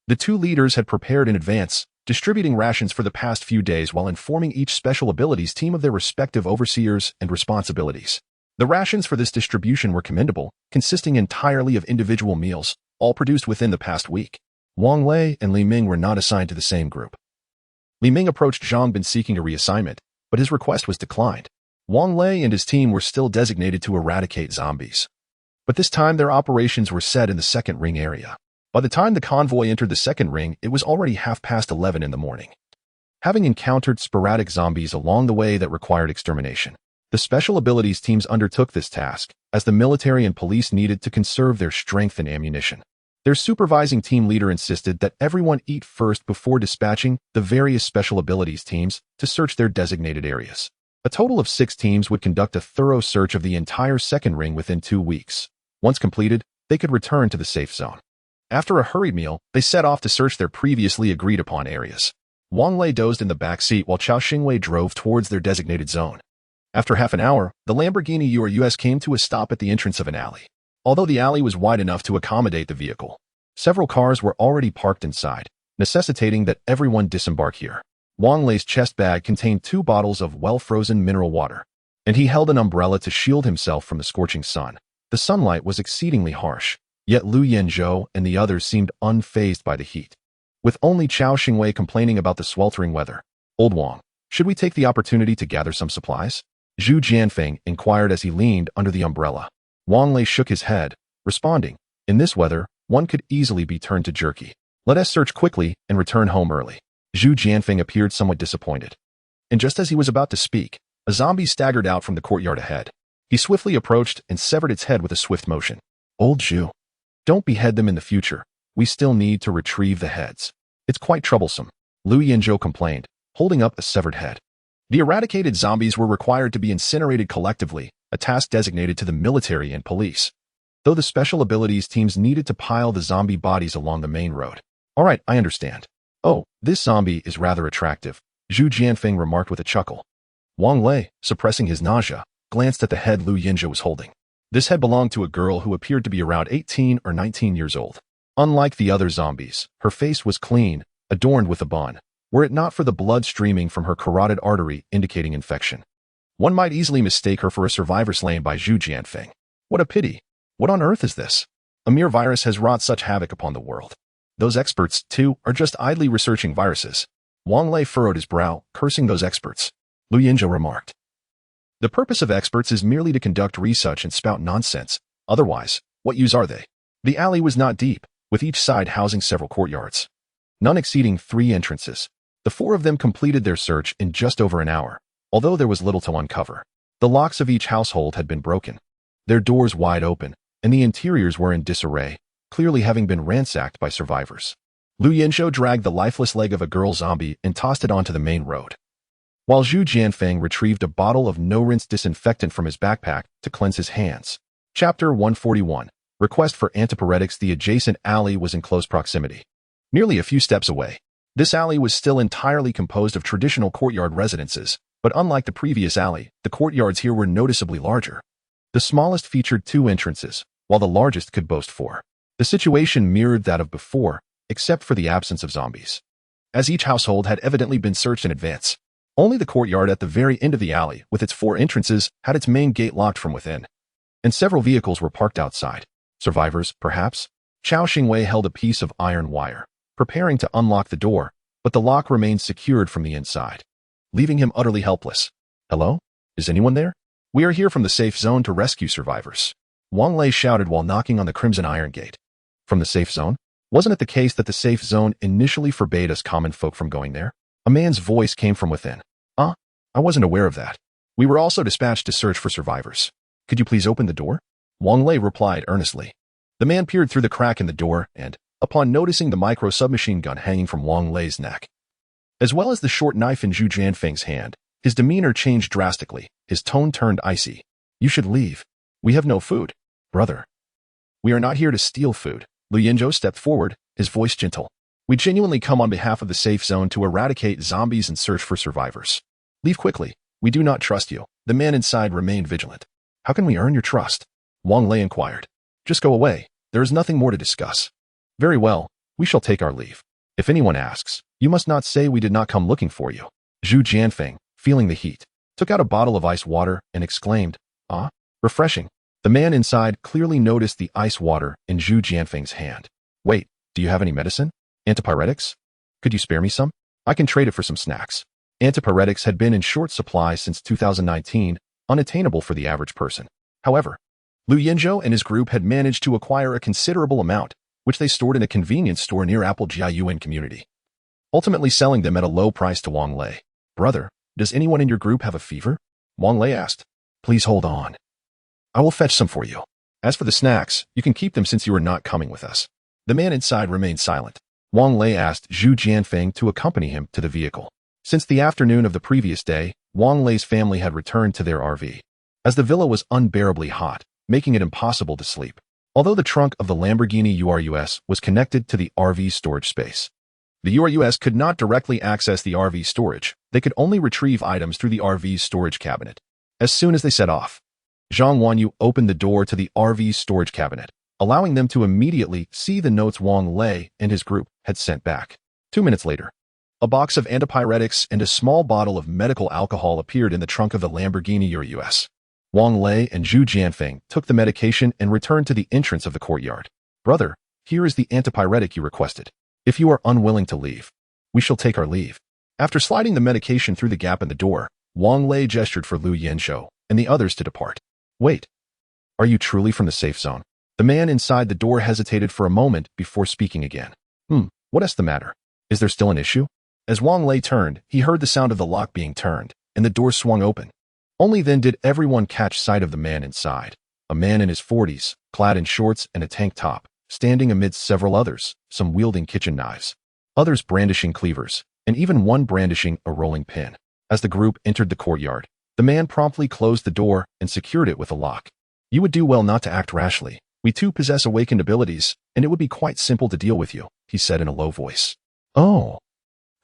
The 2 leaders had prepared in advance, distributing rations for the past few days while informing each special abilities team of their respective overseers and responsibilities. The rations for this distribution were commendable, consisting entirely of individual meals, all produced within the past week. Wang Lei and Li Ming were not assigned to the same group. Li Ming approached Zhang Bin seeking a reassignment, but his request was declined. Wang Lei and his team were still designated to eradicate zombies, but this time their operations were set in the second ring area. By the time the convoy entered the second ring, it was already 11:30 in the morning. Having encountered sporadic zombies along the way that required extermination, the special abilities teams undertook this task, as the military and police needed to conserve their strength and ammunition. Their supervising team leader insisted that everyone eat first before dispatching the various special abilities teams to search their designated areas. A total of 6 teams would conduct a thorough search of the entire second ring within 2 weeks. Once completed, they could return to the safe zone. After a hurried meal, they set off to search their previously agreed-upon areas. Wang Lei dozed in the back seat while Chao Xingwei drove towards their designated zone. After half an hour, the Lamborghini Urus came to a stop at the entrance of an alley. Although the alley was wide enough to accommodate the vehicle, several cars were already parked inside, necessitating that everyone disembark here. Wang Lei's chest bag contained 2 bottles of well-frozen mineral water, and he held an umbrella to shield himself from the scorching sun. The sunlight was exceedingly harsh, yet Lu Yanzhou and the others seemed unfazed by the heat. With only Chao Xingwei complaining about the sweltering weather, "Old Wang, should we take the opportunity to gather some supplies?" Zhu Jianfeng inquired as he leaned under the umbrella. Wang Lei shook his head, responding, "In this weather, one could easily be turned to jerky. Let us search quickly and return home early." Zhu Jianfeng appeared somewhat disappointed. And just as he was about to speak, a zombie staggered out from the courtyard ahead. He swiftly approached and severed its head with a swift motion. "Old Zhu, don't behead them in the future. We still need to retrieve the heads. It's quite troublesome," Lu Yanzhou complained, holding up a severed head. The eradicated zombies were required to be incinerated collectively, a task designated to the military and police, though the special abilities teams needed to pile the zombie bodies along the main road. "All right, I understand. Oh, this zombie is rather attractive," Zhu Jianfeng remarked with a chuckle. Wang Lei, suppressing his nausea, glanced at the head Lu Yanzhou was holding. This head belonged to a girl who appeared to be around 18 or 19 years old. Unlike the other zombies, her face was clean, adorned with a bun, were it not for the blood streaming from her carotid artery indicating infection. One might easily mistake her for a survivor slain by Zhu Jianfeng. What a pity. What on earth is this? A mere virus has wrought such havoc upon the world. Those experts, too, are just idly researching viruses. Wang Lei furrowed his brow, cursing those experts. Lu Yanzhou remarked, "The purpose of experts is merely to conduct research and spout nonsense. Otherwise, what use are they?" The alley was not deep, with each side housing several courtyards, none exceeding 3 entrances. The 4 of them completed their search in just over an hour, although there was little to uncover. The locks of each household had been broken, their doors wide open, and the interiors were in disarray, clearly having been ransacked by survivors. Lu Yanzhou dragged the lifeless leg of a girl zombie and tossed it onto the main road, while Zhu Jianfeng retrieved a bottle of no-rinse disinfectant from his backpack to cleanse his hands. Chapter 141. Request for antipyretics. The adjacent alley was in close proximity, merely a few steps away. This alley was still entirely composed of traditional courtyard residences, But unlike the previous alley, the courtyards here were noticeably larger. The smallest featured 2 entrances, while the largest could boast 4. The situation mirrored that of before, except for the absence of zombies. As each household had evidently been searched in advance, only the courtyard at the very end of the alley, with its 4 entrances, had its main gate locked from within. And several vehicles were parked outside. Survivors, perhaps? Chao Xingwei held a piece of iron wire, preparing to unlock the door, but the lock remained secured from the inside, leaving him utterly helpless. Hello? Is anyone there? We are here from the safe zone to rescue survivors. Wang Lei shouted while knocking on the crimson iron gate. From the safe zone? Wasn't it the case that the safe zone initially forbade us common folk from going there? A man's voice came from within. I wasn't aware of that. We were also dispatched to search for survivors. Could you please open the door? Wang Lei replied earnestly. The man peered through the crack in the door and, upon noticing the micro-submachine gun hanging from Wang Lei's neck, as well as the short knife in Zhu Jianfeng's hand, his demeanor changed drastically. His tone turned icy. You should leave. We have no food. Brother. We are not here to steal food. Lu Yinzhou stepped forward, his voice gentle. We genuinely come on behalf of the safe zone to eradicate zombies and search for survivors. Leave quickly. We do not trust you. The man inside remained vigilant. How can we earn your trust? Wang Lei inquired. Just go away. There is nothing more to discuss. Very well. We shall take our leave. If anyone asks, you must not say we did not come looking for you. Zhu Jianfeng, feeling the heat, took out a bottle of ice water and exclaimed, refreshing. The man inside clearly noticed the ice water in Zhu Jianfeng's hand. Wait, do you have any medicine? Antipyretics? Could you spare me some? I can trade it for some snacks. Antipyretics had been in short supply since 2019, unattainable for the average person. However, Lu Yinzhou and his group had managed to acquire a considerable amount, which they stored in a convenience store near Apple Jiayuan community, ultimately selling them at a low price to Wang Lei. Brother, does anyone in your group have a fever? Wang Lei asked. Please hold on. I will fetch some for you. As for the snacks, you can keep them since you are not coming with us. The man inside remained silent. Wang Lei asked Zhu Jianfeng to accompany him to the vehicle. Since the afternoon of the previous day, Wang Lei's family had returned to their RV, as the villa was unbearably hot, making it impossible to sleep. Although the trunk of the Lamborghini Urus was connected to the RV storage space, the Urus could not directly access the RV storage. They could only retrieve items through the RV's storage cabinet. As soon as they set off, Zhang Wanyu opened the door to the RV's storage cabinet, allowing them to immediately see the notes Wang Lei and his group had sent back. 2 minutes later, a box of antipyretics and a small bottle of medical alcohol appeared in the trunk of the Lamborghini Urus. Wang Lei and Zhu Jianfeng took the medication and returned to the entrance of the courtyard. Brother, here is the antipyretic you requested. If you are unwilling to leave, we shall take our leave. After sliding the medication through the gap in the door, Wang Lei gestured for Lu Yinzhou and the others to depart. Wait. Are you truly from the safe zone? The man inside the door hesitated for a moment before speaking again. What is the matter? Is there still an issue? As Wang Lei turned, he heard the sound of the lock being turned, and the door swung open. Only then did everyone catch sight of the man inside, a man in his 40s, clad in shorts and a tank top, standing amidst several others, some wielding kitchen knives, others brandishing cleavers, and even one brandishing a rolling pin. As the group entered the courtyard, the man promptly closed the door and secured it with a lock. You would do well not to act rashly. We too possess awakened abilities, and it would be quite simple to deal with you, he said in a low voice. Oh.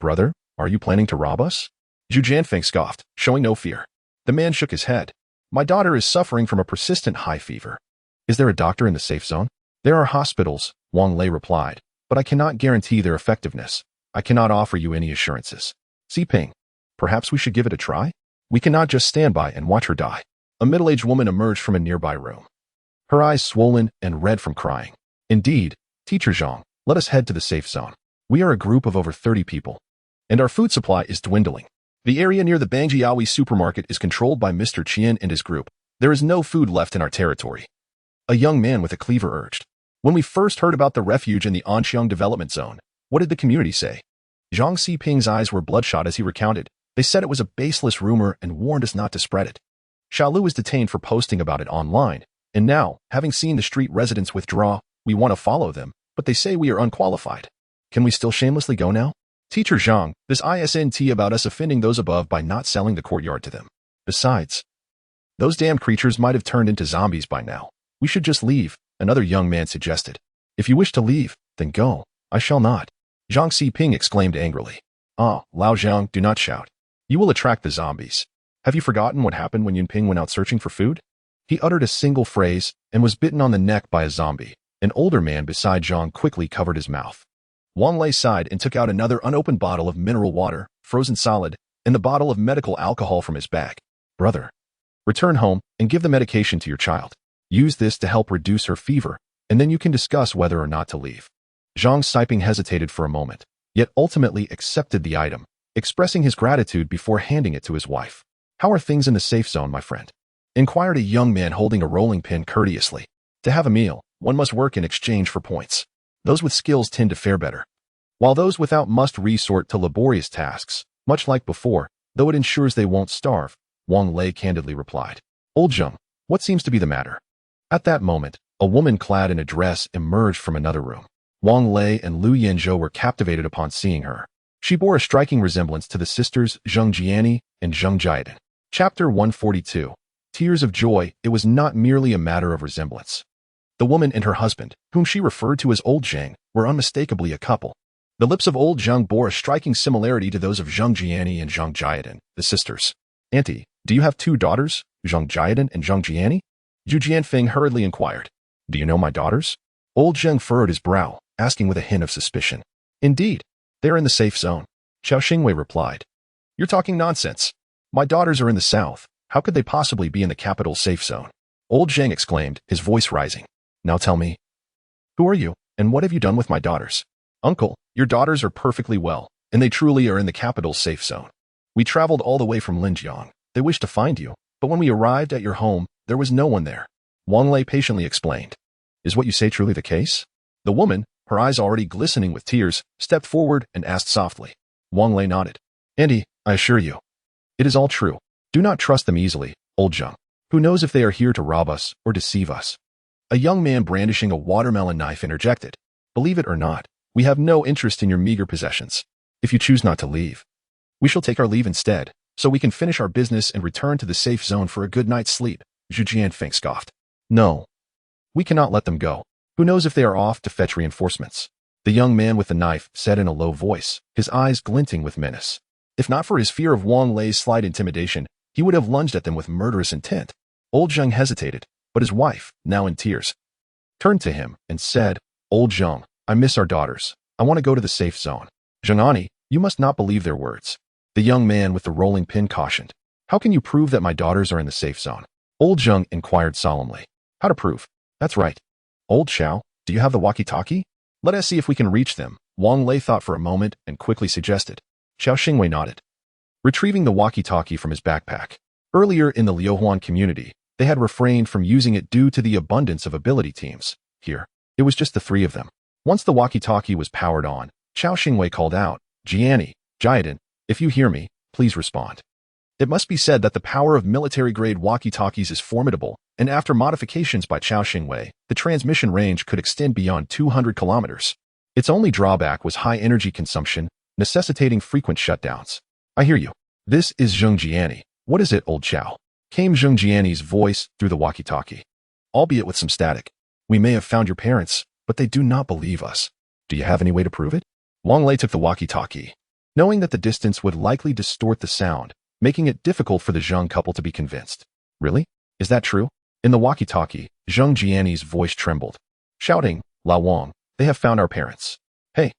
Brother, are you planning to rob us? Zhu Jianfeng scoffed, showing no fear. The man shook his head. My daughter is suffering from a persistent high fever. Is there a doctor in the safe zone? There are hospitals, Wang Lei replied, but I cannot guarantee their effectiveness. I cannot offer you any assurances. Ping, perhaps we should give it a try? We cannot just stand by and watch her die. A middle-aged woman emerged from a nearby room, her eyes swollen and red from crying. Indeed, Teacher Zhang, let us head to the safe zone. We are a group of over 30 people, and our food supply is dwindling. The area near the Bangjiawi supermarket is controlled by Mr. Qian and his group. There is no food left in our territory. A young man with a cleaver urged. When we first heard about the refuge in the Anxiang development zone, what did the community say? Zhang Ping's eyes were bloodshot as he recounted. They said it was a baseless rumor and warned us not to spread it. Xiaolu was detained for posting about it online, and now, having seen the street residents withdraw, we want to follow them, but they say we are unqualified. Can we still shamelessly go now? Teacher Zhang, this isn't about us offending those above by not selling the courtyard to them. Besides, those damned creatures might have turned into zombies by now. We should just leave, another young man suggested. If you wish to leave, then go. I shall not. Zhang Ping exclaimed angrily. Lao Zhang, do not shout. You will attract the zombies. Have you forgotten what happened when Yunping went out searching for food? He uttered a single phrase and was bitten on the neck by a zombie. An older man beside Zhang quickly covered his mouth. Wang Lei sighed and took out another unopened bottle of mineral water, frozen solid, and the bottle of medical alcohol from his bag. Brother, return home and give the medication to your child. Use this to help reduce her fever, and then you can discuss whether or not to leave. Zhang Siping hesitated for a moment, yet ultimately accepted the item, expressing his gratitude before handing it to his wife. How are things in the safe zone, my friend? Inquired a young man holding a rolling pin courteously. To have a meal, one must work in exchange for points. Those with skills tend to fare better, while those without must resort to laborious tasks, much like before, though it ensures they won't starve, Wang Lei candidly replied. Old Zheng, what seems to be the matter? At that moment, a woman clad in a dress emerged from another room. Wang Lei and Lu Yanzhou were captivated upon seeing her. She bore a striking resemblance to the sisters Zheng Jiani and Zheng Jiadan. Chapter 142. Tears of Joy. It was not merely a matter of resemblance. The woman and her husband, whom she referred to as Old Zheng, were unmistakably a couple. The lips of Old Zheng bore a striking similarity to those of Zheng Jiani and Zheng Jiadan, the sisters. Auntie, do you have two daughters, Zheng Jiadan and Zheng Jiani? Zhu Jianfeng hurriedly inquired. Do you know my daughters? Old Zheng furrowed his brow, asking with a hint of suspicion. Indeed, they are in the safe zone. Xiao Xingwei replied. You're talking nonsense. My daughters are in the south. How could they possibly be in the capital safe zone? Old Zheng exclaimed, his voice rising. Now tell me, who are you, and what have you done with my daughters? Uncle, your daughters are perfectly well, and they truly are in the capital's safe zone. We traveled all the way from Linjiang. They wished to find you, but when we arrived at your home, there was no one there. Wang Lei patiently explained. Is what you say truly the case? The woman, her eyes already glistening with tears, stepped forward and asked softly. Wang Lei nodded. Auntie, I assure you, it is all true. Do not trust them easily, Old Zheng. Who knows if they are here to rob us or deceive us? A young man brandishing a watermelon knife interjected. Believe it or not, we have no interest in your meager possessions. If you choose not to leave, we shall take our leave instead, so we can finish our business and return to the safe zone for a good night's sleep, Zhu Jianfeng scoffed. No, we cannot let them go. Who knows if they are off to fetch reinforcements? The young man with the knife said in a low voice, his eyes glinting with menace. If not for his fear of Wang Lei's slight intimidation, he would have lunged at them with murderous intent. Old Zheng hesitated, but his wife, now in tears, turned to him and said, Old Zheng, I miss our daughters. I want to go to the safe zone. Zhengani, you must not believe their words. The young man with the rolling pin cautioned. How can you prove that my daughters are in the safe zone? Old Zheng inquired solemnly. How to prove? That's right. Old Xiao, do you have the walkie-talkie? Let us see if we can reach them. Wang Lei thought for a moment and quickly suggested. Xiao Xingwei nodded, retrieving the walkie-talkie from his backpack. Earlier in the Liuhuan community, they had refrained from using it due to the abundance of ability teams. Here, it was just the three of them. Once the walkie-talkie was powered on, Xiao Xingwei called out, Jiani, Jiadan, if you hear me, please respond. It must be said that the power of military-grade walkie-talkies is formidable, and after modifications by Xiao Xingwei, the transmission range could extend beyond 200 kilometers. Its only drawback was high energy consumption, necessitating frequent shutdowns. I hear you. This is Zheng Jiani. What is it, Old Xiao? Came Zheng Jiani's voice through the walkie-talkie, albeit with some static. We may have found your parents, but they do not believe us. Do you have any way to prove it? Wang Lei took the walkie-talkie, knowing that the distance would likely distort the sound, making it difficult for the Zheng couple to be convinced. Really? Is that true? In the walkie-talkie, Zheng Jiani's voice trembled, shouting, La Wang, they have found our parents. Hey,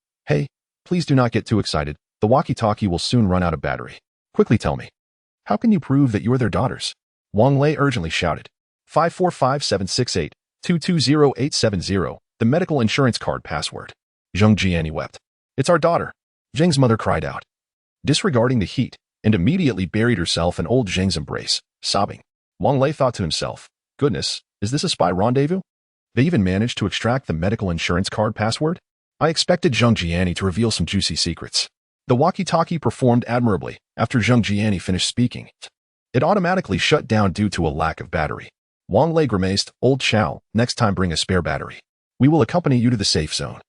please do not get too excited. The walkie-talkie will soon run out of battery. Quickly tell me. How can you prove that you are their daughters? Wang Lei urgently shouted. 545-768-220870, the medical insurance card password. Zheng Jiani wept. It's our daughter. Zheng's mother cried out, disregarding the heat, and immediately buried herself in old Zheng's embrace, sobbing. Wang Lei thought to himself, goodness, is this a spy rendezvous? They even managed to extract the medical insurance card password? I expected Zheng Jiani to reveal some juicy secrets. The walkie-talkie performed admirably after Zheng Jiani finished speaking. It automatically shut down due to a lack of battery. Wang Lei grimaced, Old Xiao, next time bring a spare battery. We will accompany you to the safe zone.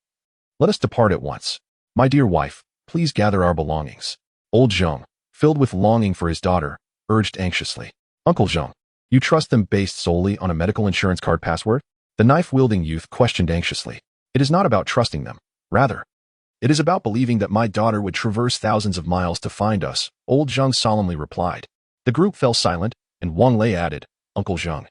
Let us depart at once. My dear wife, please gather our belongings. Old Zheng, filled with longing for his daughter, urged anxiously. Uncle Zheng, you trust them based solely on a medical insurance card password? The knife-wielding youth questioned anxiously. It is not about trusting them. Rather, It is about believing that my daughter would traverse thousands of miles to find us, old Zheng solemnly replied. The group fell silent, and Wang Lei added, Uncle Zheng,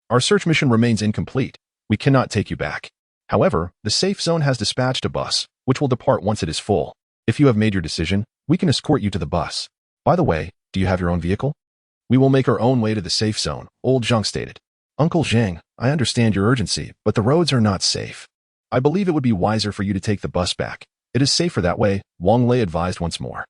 our search mission remains incomplete. We cannot take you back. However, the safe zone has dispatched a bus, which will depart once it is full. If you have made your decision, we can escort you to the bus. By the way, do you have your own vehicle? We will make our own way to the safe zone, old Zheng stated. Uncle Zheng, I understand your urgency, but the roads are not safe. I believe it would be wiser for you to take the bus back. It is safer that way, Wang Lei advised once more.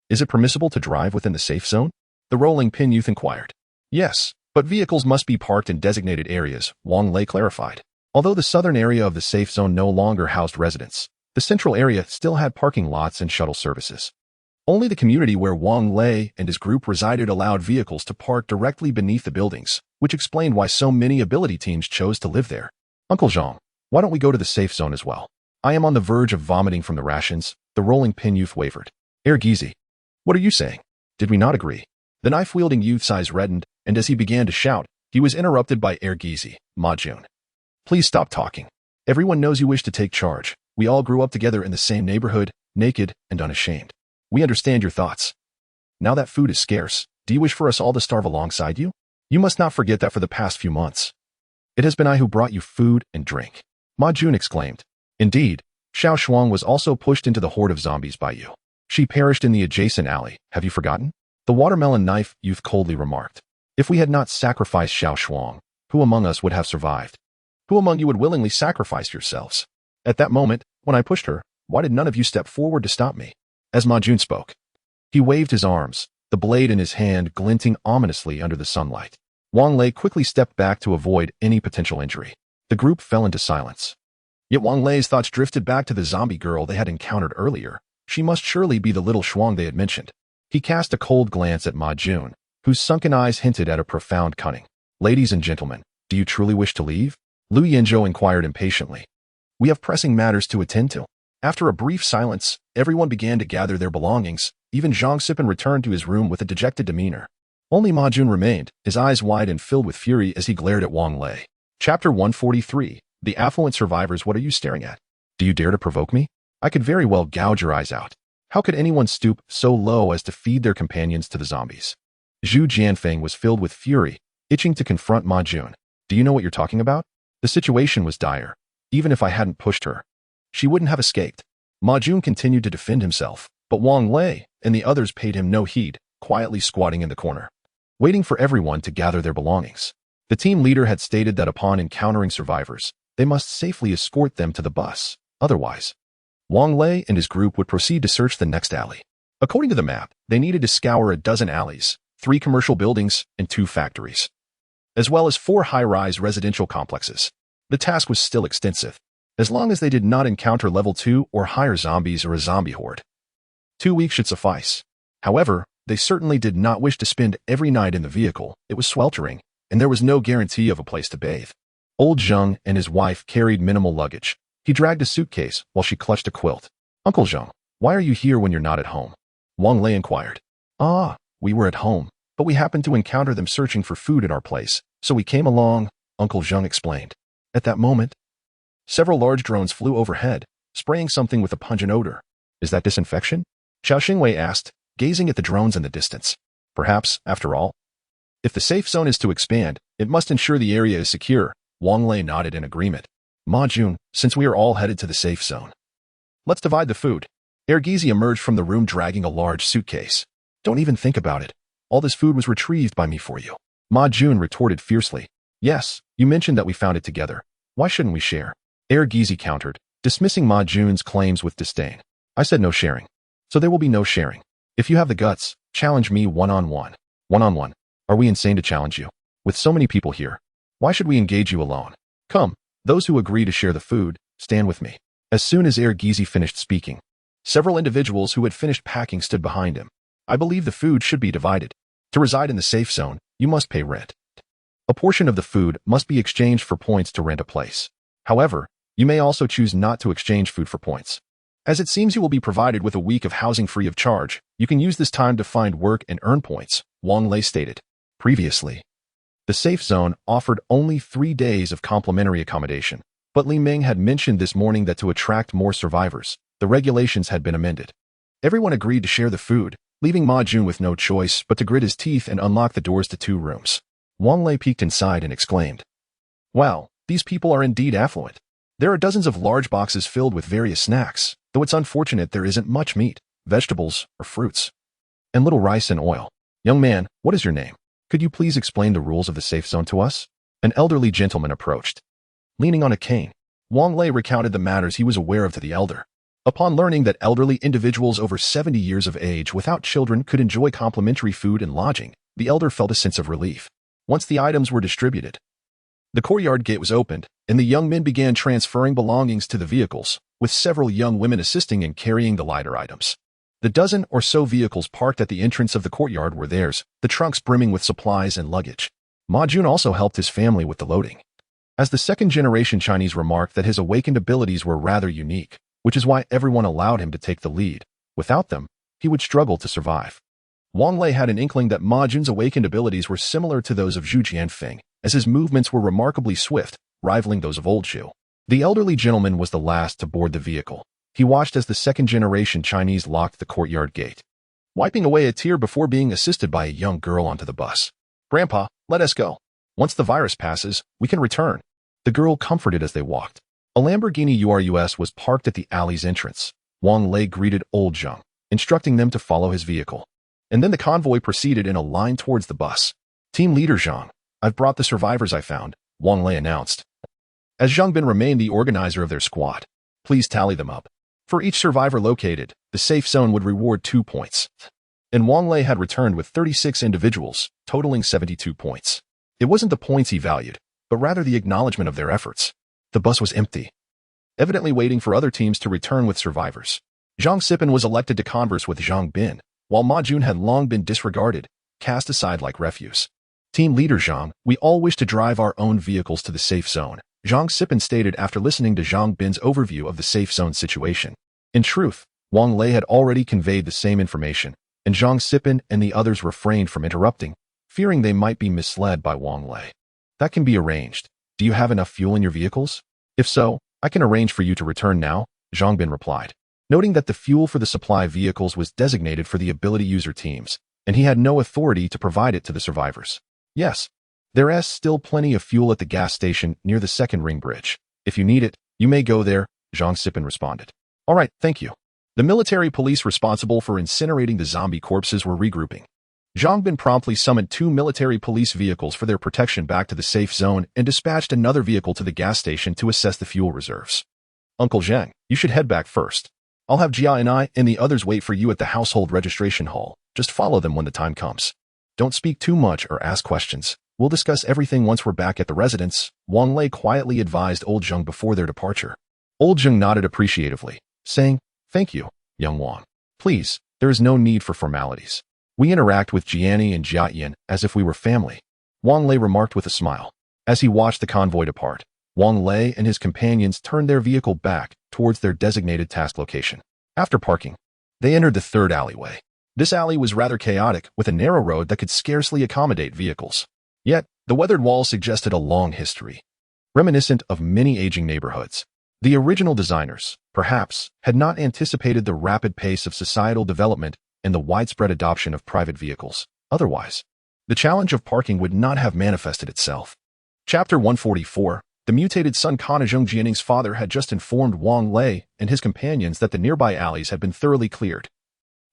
Is it permissible to drive within the safe zone? The rolling pin youth inquired. Yes, but vehicles must be parked in designated areas, Wang Lei clarified. Although the southern area of the safe zone no longer housed residents, the central area still had parking lots and shuttle services. Only the community where Wang Lei and his group resided allowed vehicles to park directly beneath the buildings, which explained why so many ability teams chose to live there. Uncle Zhang, why don't we go to the safe zone as well? I am on the verge of vomiting from the rations, the rolling pin youth wavered. Gizi, what are you saying? Did we not agree? The knife-wielding youth's eyes reddened, and as he began to shout, he was interrupted by Gizi, Ma Jun. Please stop talking. Everyone knows you wish to take charge. We all grew up together in the same neighborhood, naked and unashamed. We understand your thoughts. Now that food is scarce, do you wish for us all to starve alongside you? You must not forget that for the past few months, it has been I who brought you food and drink. Ma Jun exclaimed. Indeed, Xiao Shuang was also pushed into the horde of zombies by you. She perished in the adjacent alley, have you forgotten? The watermelon knife youth coldly remarked. If we had not sacrificed Xiao Shuang, who among us would have survived? Who among you would willingly sacrifice yourselves? At that moment, when I pushed her, why did none of you step forward to stop me? As Ma Jun spoke, he waved his arms, the blade in his hand glinting ominously under the sunlight. Wang Lei quickly stepped back to avoid any potential injury. The group fell into silence. Yet Wang Lei's thoughts drifted back to the zombie girl they had encountered earlier. She must surely be the little Shuang they had mentioned. He cast a cold glance at Ma Jun, whose sunken eyes hinted at a profound cunning. Ladies and gentlemen, do you truly wish to leave? Lu Yinzhou inquired impatiently. We have pressing matters to attend to. After a brief silence, everyone began to gather their belongings. Even Zhang Sipin returned to his room with a dejected demeanor. Only Ma Jun remained, his eyes wide and filled with fury as he glared at Wang Lei. Chapter 143. The affluent survivors, what are you staring at? Do you dare to provoke me? I could very well gouge your eyes out. How could anyone stoop so low as to feed their companions to the zombies? Zhu Jianfeng was filled with fury, itching to confront Ma Jun. Do you know what you're talking about? The situation was dire. Even if I hadn't pushed her, she wouldn't have escaped. Ma Jun continued to defend himself, but Wang Lei and the others paid him no heed, quietly squatting in the corner, waiting for everyone to gather their belongings. The team leader had stated that upon encountering survivors, they must safely escort them to the bus. Otherwise, Wang Lei and his group would proceed to search the next alley. According to the map, they needed to scour a dozen alleys, 3 commercial buildings, and 2 factories, as well as 4 high-rise residential complexes. The task was still extensive, as long as they did not encounter level 2 or higher zombies or a zombie horde. 2 weeks should suffice. However, they certainly did not wish to spend every night in the vehicle. It was sweltering, and there was no guarantee of a place to bathe. Old Zheng and his wife carried minimal luggage. He dragged a suitcase while she clutched a quilt. Uncle Zheng, why are you here when you're not at home? Wang Lei inquired. We were at home, but we happened to encounter them searching for food in our place, so we came along, Uncle Zheng explained. At that moment, several large drones flew overhead, spraying something with a pungent odor. Is that disinfection? Xiao Xingwei asked, gazing at the drones in the distance. Perhaps, after all, if the safe zone is to expand, it must ensure the area is secure. Wang Lei nodded in agreement. Ma Jun, since we are all headed to the safe zone, let's divide the food. Gizi emerged from the room dragging a large suitcase. Don't even think about it. All this food was retrieved by me for you. Ma Jun retorted fiercely. Yes, you mentioned that we found it together. Why shouldn't we share? Gizi countered, dismissing Ma Jun's claims with disdain. I said no sharing. So there will be no sharing. If you have the guts, challenge me one-on-one. One-on-one. Are we insane to challenge you? With so many people here, why should we engage you alone? Come, those who agree to share the food, stand with me. As soon as Gizi finished speaking, several individuals who had finished packing stood behind him. I believe the food should be divided. To reside in the safe zone, you must pay rent. A portion of the food must be exchanged for points to rent a place. However, you may also choose not to exchange food for points. As it seems you will be provided with a week of housing free of charge, you can use this time to find work and earn points, Wang Lei stated. Previously, the safe zone offered only 3 days of complimentary accommodation, but Li Ming had mentioned this morning that to attract more survivors, the regulations had been amended. Everyone agreed to share the food, leaving Ma Jun with no choice but to grit his teeth and unlock the doors to 2 rooms. Wang Lei peeked inside and exclaimed, "Wow, these people are indeed affluent. There are dozens of large boxes filled with various snacks, though it's unfortunate there isn't much meat, vegetables, or fruits. And little rice and oil. Young man, what is your name? Could you please explain the rules of the safe zone to us?" An elderly gentleman approached. Leaning on a cane, Wang Lei recounted the matters he was aware of to the elder. Upon learning that elderly individuals over 70 years of age without children could enjoy complimentary food and lodging, the elder felt a sense of relief. Once the items were distributed, the courtyard gate was opened, and the young men began transferring belongings to the vehicles, with several young women assisting in carrying the lighter items. The dozen or so vehicles parked at the entrance of the courtyard were theirs, the trunks brimming with supplies and luggage. Ma Jun also helped his family with the loading. As the second-generation Chinese remarked that his awakened abilities were rather unique, which is why everyone allowed him to take the lead. Without them, he would struggle to survive. Wang Lei had an inkling that Ma Jun's awakened abilities were similar to those of Zhu Jianfeng, as his movements were remarkably swift, rivaling those of old Zhu. The elderly gentleman was the last to board the vehicle. He watched as the second-generation Chinese locked the courtyard gate, wiping away a tear before being assisted by a young girl onto the bus. "Grandpa, let us go. Once the virus passes, we can return," the girl comforted as they walked. A Lamborghini Urus was parked at the alley's entrance. Wang Lei greeted old Zhang, instructing them to follow his vehicle. And then the convoy proceeded in a line towards the bus. "Team leader Zhang, I've brought the survivors I found," Wang Lei announced. As Zhang Bin remained the organizer of their squad, "Please tally them up. For each survivor located, the safe zone would reward 2 points." And Wang Lei had returned with 36 individuals, totaling 72 points. It wasn't the points he valued, but rather the acknowledgement of their efforts. The bus was empty, evidently waiting for other teams to return with survivors. Zhang Sipin was elected to converse with Zhang Bin, while Ma Jun had long been disregarded, cast aside like refuse. "Team leader Zhang, we all wish to drive our own vehicles to the safe zone," Zhang Sipin stated after listening to Zhang Bin's overview of the safe zone situation. In truth, Wang Lei had already conveyed the same information, and Zhang Sipin and the others refrained from interrupting, fearing they might be misled by Wang Lei. "That can be arranged. Do you have enough fuel in your vehicles? If so, I can arrange for you to return now," Zhang Bin replied, noting that the fuel for the supply vehicles was designated for the ability user teams, and he had no authority to provide it to the survivors. "Yes, there is still plenty of fuel at the gas station near the second ring bridge. If you need it, you may go there," Zhang Sipin responded. "All right, thank you." The military police responsible for incinerating the zombie corpses were regrouping. Zhang Bin promptly summoned 2 military police vehicles for their protection back to the safe zone and dispatched another vehicle to the gas station to assess the fuel reserves. "Uncle Zhang, you should head back first. I'll have Jia and I and the others wait for you at the household registration hall. Just follow them when the time comes. Don't speak too much or ask questions. We'll discuss everything once we're back at the residence," Wang Lei quietly advised Old Zheng before their departure. Old Zheng nodded appreciatively, saying, "Thank you, young Wang. Please, there is no need for formalities. We interact with Jiani and Jiayan as if we were family," Wang Lei remarked with a smile. As he watched the convoy depart, Wang Lei and his companions turned their vehicle back towards their designated task location. After parking, they entered the third alleyway. This alley was rather chaotic, with a narrow road that could scarcely accommodate vehicles. Yet, the weathered walls suggested a long history, reminiscent of many aging neighborhoods. The original designers, perhaps, had not anticipated the rapid pace of societal development and the widespread adoption of private vehicles. Otherwise, the challenge of parking would not have manifested itself. Chapter 144. The mutated Sun Kana Zheng Jianning's father had just informed Wang Lei and his companions that the nearby alleys had been thoroughly cleared,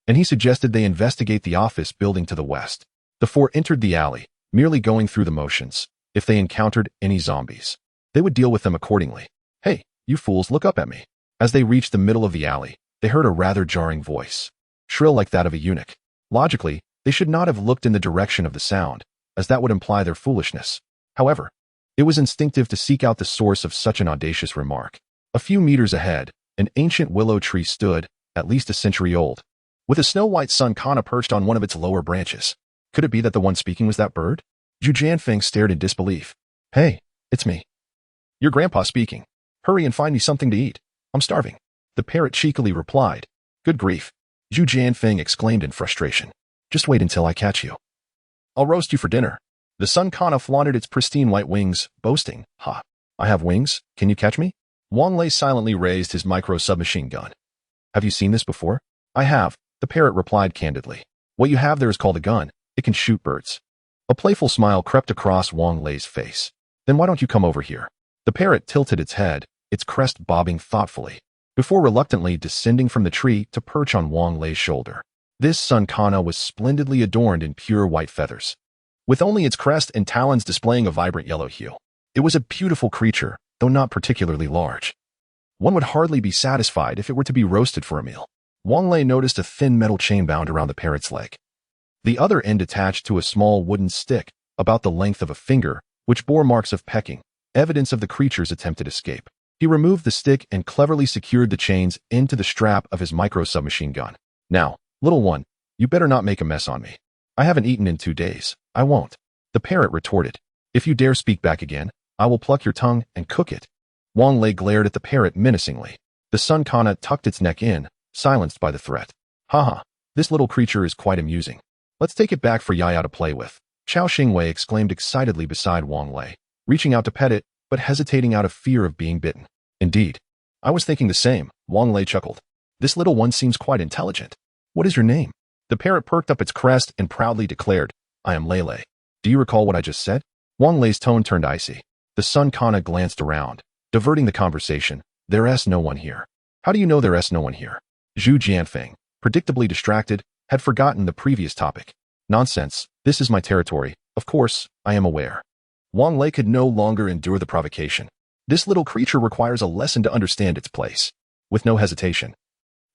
and he suggested they investigate the office building to the west. The 4 entered the alley, merely going through the motions. If they encountered any zombies, they would deal with them accordingly. "Hey, you fools, look up at me." As they reached the middle of the alley, they heard a rather jarring voice, shrill like that of a eunuch. Logically, they should not have looked in the direction of the sound, as that would imply their foolishness. However, it was instinctive to seek out the source of such an audacious remark. A few meters ahead, an ancient willow tree stood, at least a century old, with a snow-white sun kana perched on one of its lower branches. Could it be that the one speaking was that bird? Zhu Jianfeng stared in disbelief. "Hey, it's me. Your grandpa speaking. Hurry and find me something to eat. I'm starving." The parrot cheekily replied. "Good grief," Zhu Jianfeng exclaimed in frustration. "Just wait until I catch you. I'll roast you for dinner." The sun kana flaunted its pristine white wings, boasting, "Ha, I have wings, can you catch me?" Wang Lei silently raised his micro-submachine gun. Have you seen this before? I have, the parrot replied candidly. What you have there is called a gun. It can shoot birds. A playful smile crept across Wang Lei's face. Then why don't you come over here? The parrot tilted its head, its crest bobbing thoughtfully, before reluctantly descending from the tree to perch on Wang Lei's shoulder. This sun kana was splendidly adorned in pure white feathers, with only its crest and talons displaying a vibrant yellow hue. It was a beautiful creature, though not particularly large. One would hardly be satisfied if it were to be roasted for a meal. Wang Lei noticed a thin metal chain bound around the parrot's leg. The other end attached to a small wooden stick, about the length of a finger, which bore marks of pecking, evidence of the creature's attempted escape. He removed the stick and cleverly secured the chains into the strap of his micro-submachine gun. Now, little one, you better not make a mess on me. I haven't eaten in 2 days. I won't. The parrot retorted. If you dare speak back again, I will pluck your tongue and cook it. Wang Lei glared at the parrot menacingly. The sun kana tucked its neck in, silenced by the threat. Haha, this little creature is quite amusing. Let's take it back for Yaya to play with. Qiao Xingwei exclaimed excitedly beside Wang Lei, reaching out to pet it, but hesitating out of fear of being bitten. Indeed. I was thinking the same, Wang Lei chuckled. This little one seems quite intelligent. What is your name? The parrot perked up its crest and proudly declared, I am Lei. Do you recall what I just said? Wang Lei's tone turned icy. The sun kana glanced around, diverting the conversation. There's no one here. How do you know there's no one here? Zhu Jianfeng, predictably distracted, had forgotten the previous topic. Nonsense, this is my territory. Of course, I am aware. Wang Lei could no longer endure the provocation. This little creature requires a lesson to understand its place. With no hesitation,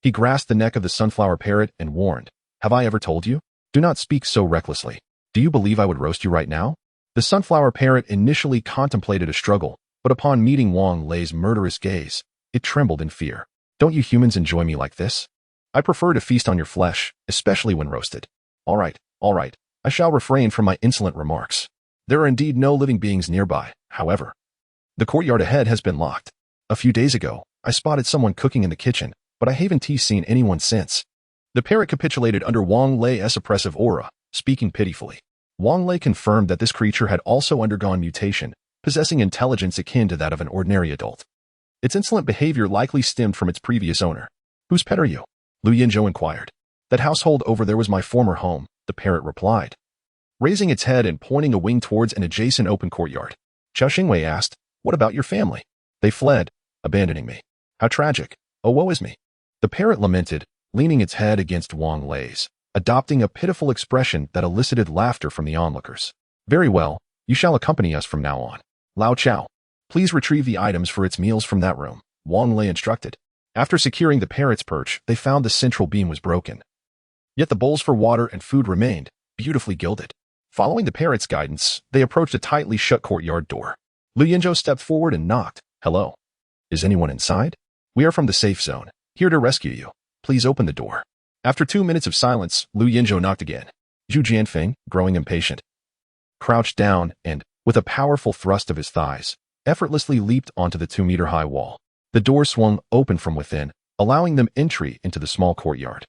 he grasped the neck of the sunflower parrot and warned, Have I ever told you? Do not speak so recklessly. Do you believe I would roast you right now? The sunflower parrot initially contemplated a struggle, but upon meeting Wang Lei's murderous gaze, it trembled in fear. Don't you humans enjoy me like this? I prefer to feast on your flesh, especially when roasted. All right, I shall refrain from my insolent remarks. There are indeed no living beings nearby, however. The courtyard ahead has been locked. A few days ago, I spotted someone cooking in the kitchen, but I haven't seen anyone since. The parrot capitulated under Wang Lei's oppressive aura, speaking pitifully. Wang Lei confirmed that this creature had also undergone mutation, possessing intelligence akin to that of an ordinary adult. Its insolent behavior likely stemmed from its previous owner. Whose pet are you? Lu Yinzhou inquired. That household over there was my former home, the parrot replied, raising its head and pointing a wing towards an adjacent open courtyard. Qiao Xingwei asked, What about your family? They fled, abandoning me. How tragic. Oh, woe is me. The parrot lamented, leaning its head against Wang Lei's, adopting a pitiful expression that elicited laughter from the onlookers. Very well, you shall accompany us from now on. Lao Chao, please retrieve the items for its meals from that room, Wang Lei instructed. After securing the parrot's perch, they found the central beam was broken. Yet the bowls for water and food remained, beautifully gilded. Following the parrot's guidance, they approached a tightly shut courtyard door. Lu Yinzhou stepped forward and knocked. Hello. Is anyone inside? We are from the safe zone, here to rescue you. Please open the door. After 2 minutes of silence, Lu Yinzhou knocked again. Zhu Jianfeng, growing impatient, crouched down and, with a powerful thrust of his thighs, effortlessly leaped onto the 2-meter-high wall. The door swung open from within, allowing them entry into the small courtyard.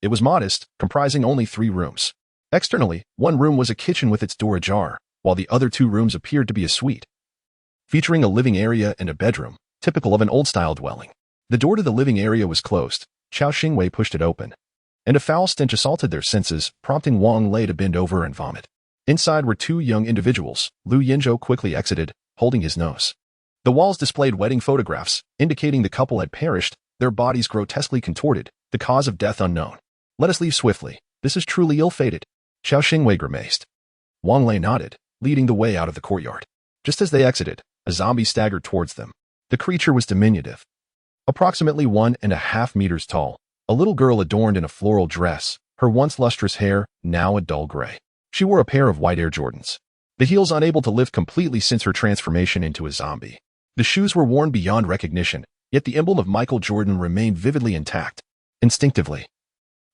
It was modest, comprising only 3 rooms. Externally, one room was a kitchen with its door ajar, while the other 2 rooms appeared to be a suite, featuring a living area and a bedroom, typical of an old-style dwelling. The door to the living area was closed. Qiao Xingwei pushed it open, and a foul stench assaulted their senses, prompting Wang Lei to bend over and vomit. Inside were 2 young individuals. Lu Yinzhou quickly exited, holding his nose. The walls displayed wedding photographs, indicating the couple had perished, their bodies grotesquely contorted, the cause of death unknown. Let us leave swiftly. This is truly ill-fated. Qiao Xingwei grimaced. Wang Lei nodded, leading the way out of the courtyard. Just as they exited, a zombie staggered towards them. The creature was diminutive, approximately 1.5 meters tall, a little girl adorned in a floral dress, her once lustrous hair, now a dull gray. She wore a pair of white Air Jordans, the heels unable to lift completely since her transformation into a zombie. The shoes were worn beyond recognition, yet the emblem of Michael Jordan remained vividly intact. Instinctively,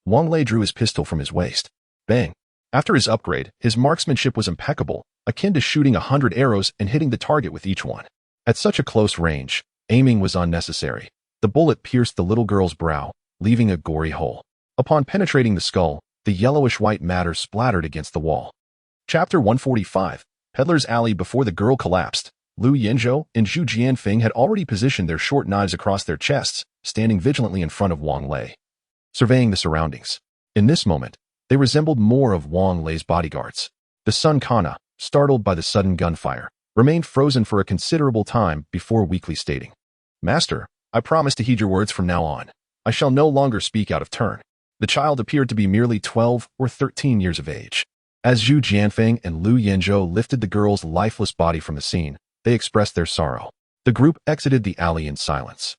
Wang Lei drew his pistol from his waist. Bang! After his upgrade, his marksmanship was impeccable, akin to shooting 100 arrows and hitting the target with each one. At such a close range, aiming was unnecessary. The bullet pierced the little girl's brow, leaving a gory hole. Upon penetrating the skull, the yellowish-white matter splattered against the wall. Chapter 145, Peddler's Alley. Before the girl collapsed, Lu Yinzhou and Zhu Jianfeng had already positioned their short knives across their chests, standing vigilantly in front of Wang Lei, surveying the surroundings. In this moment, they resembled more of Wang Lei's bodyguards. The Sun Kana, startled by the sudden gunfire, remained frozen for a considerable time before weakly stating, "Master, I promise to heed your words from now on. I shall no longer speak out of turn." The child appeared to be merely 12 or 13 years of age. As Zhu Jianfeng and Lu Yinzhou lifted the girl's lifeless body from the scene, they expressed their sorrow. The group exited the alley in silence.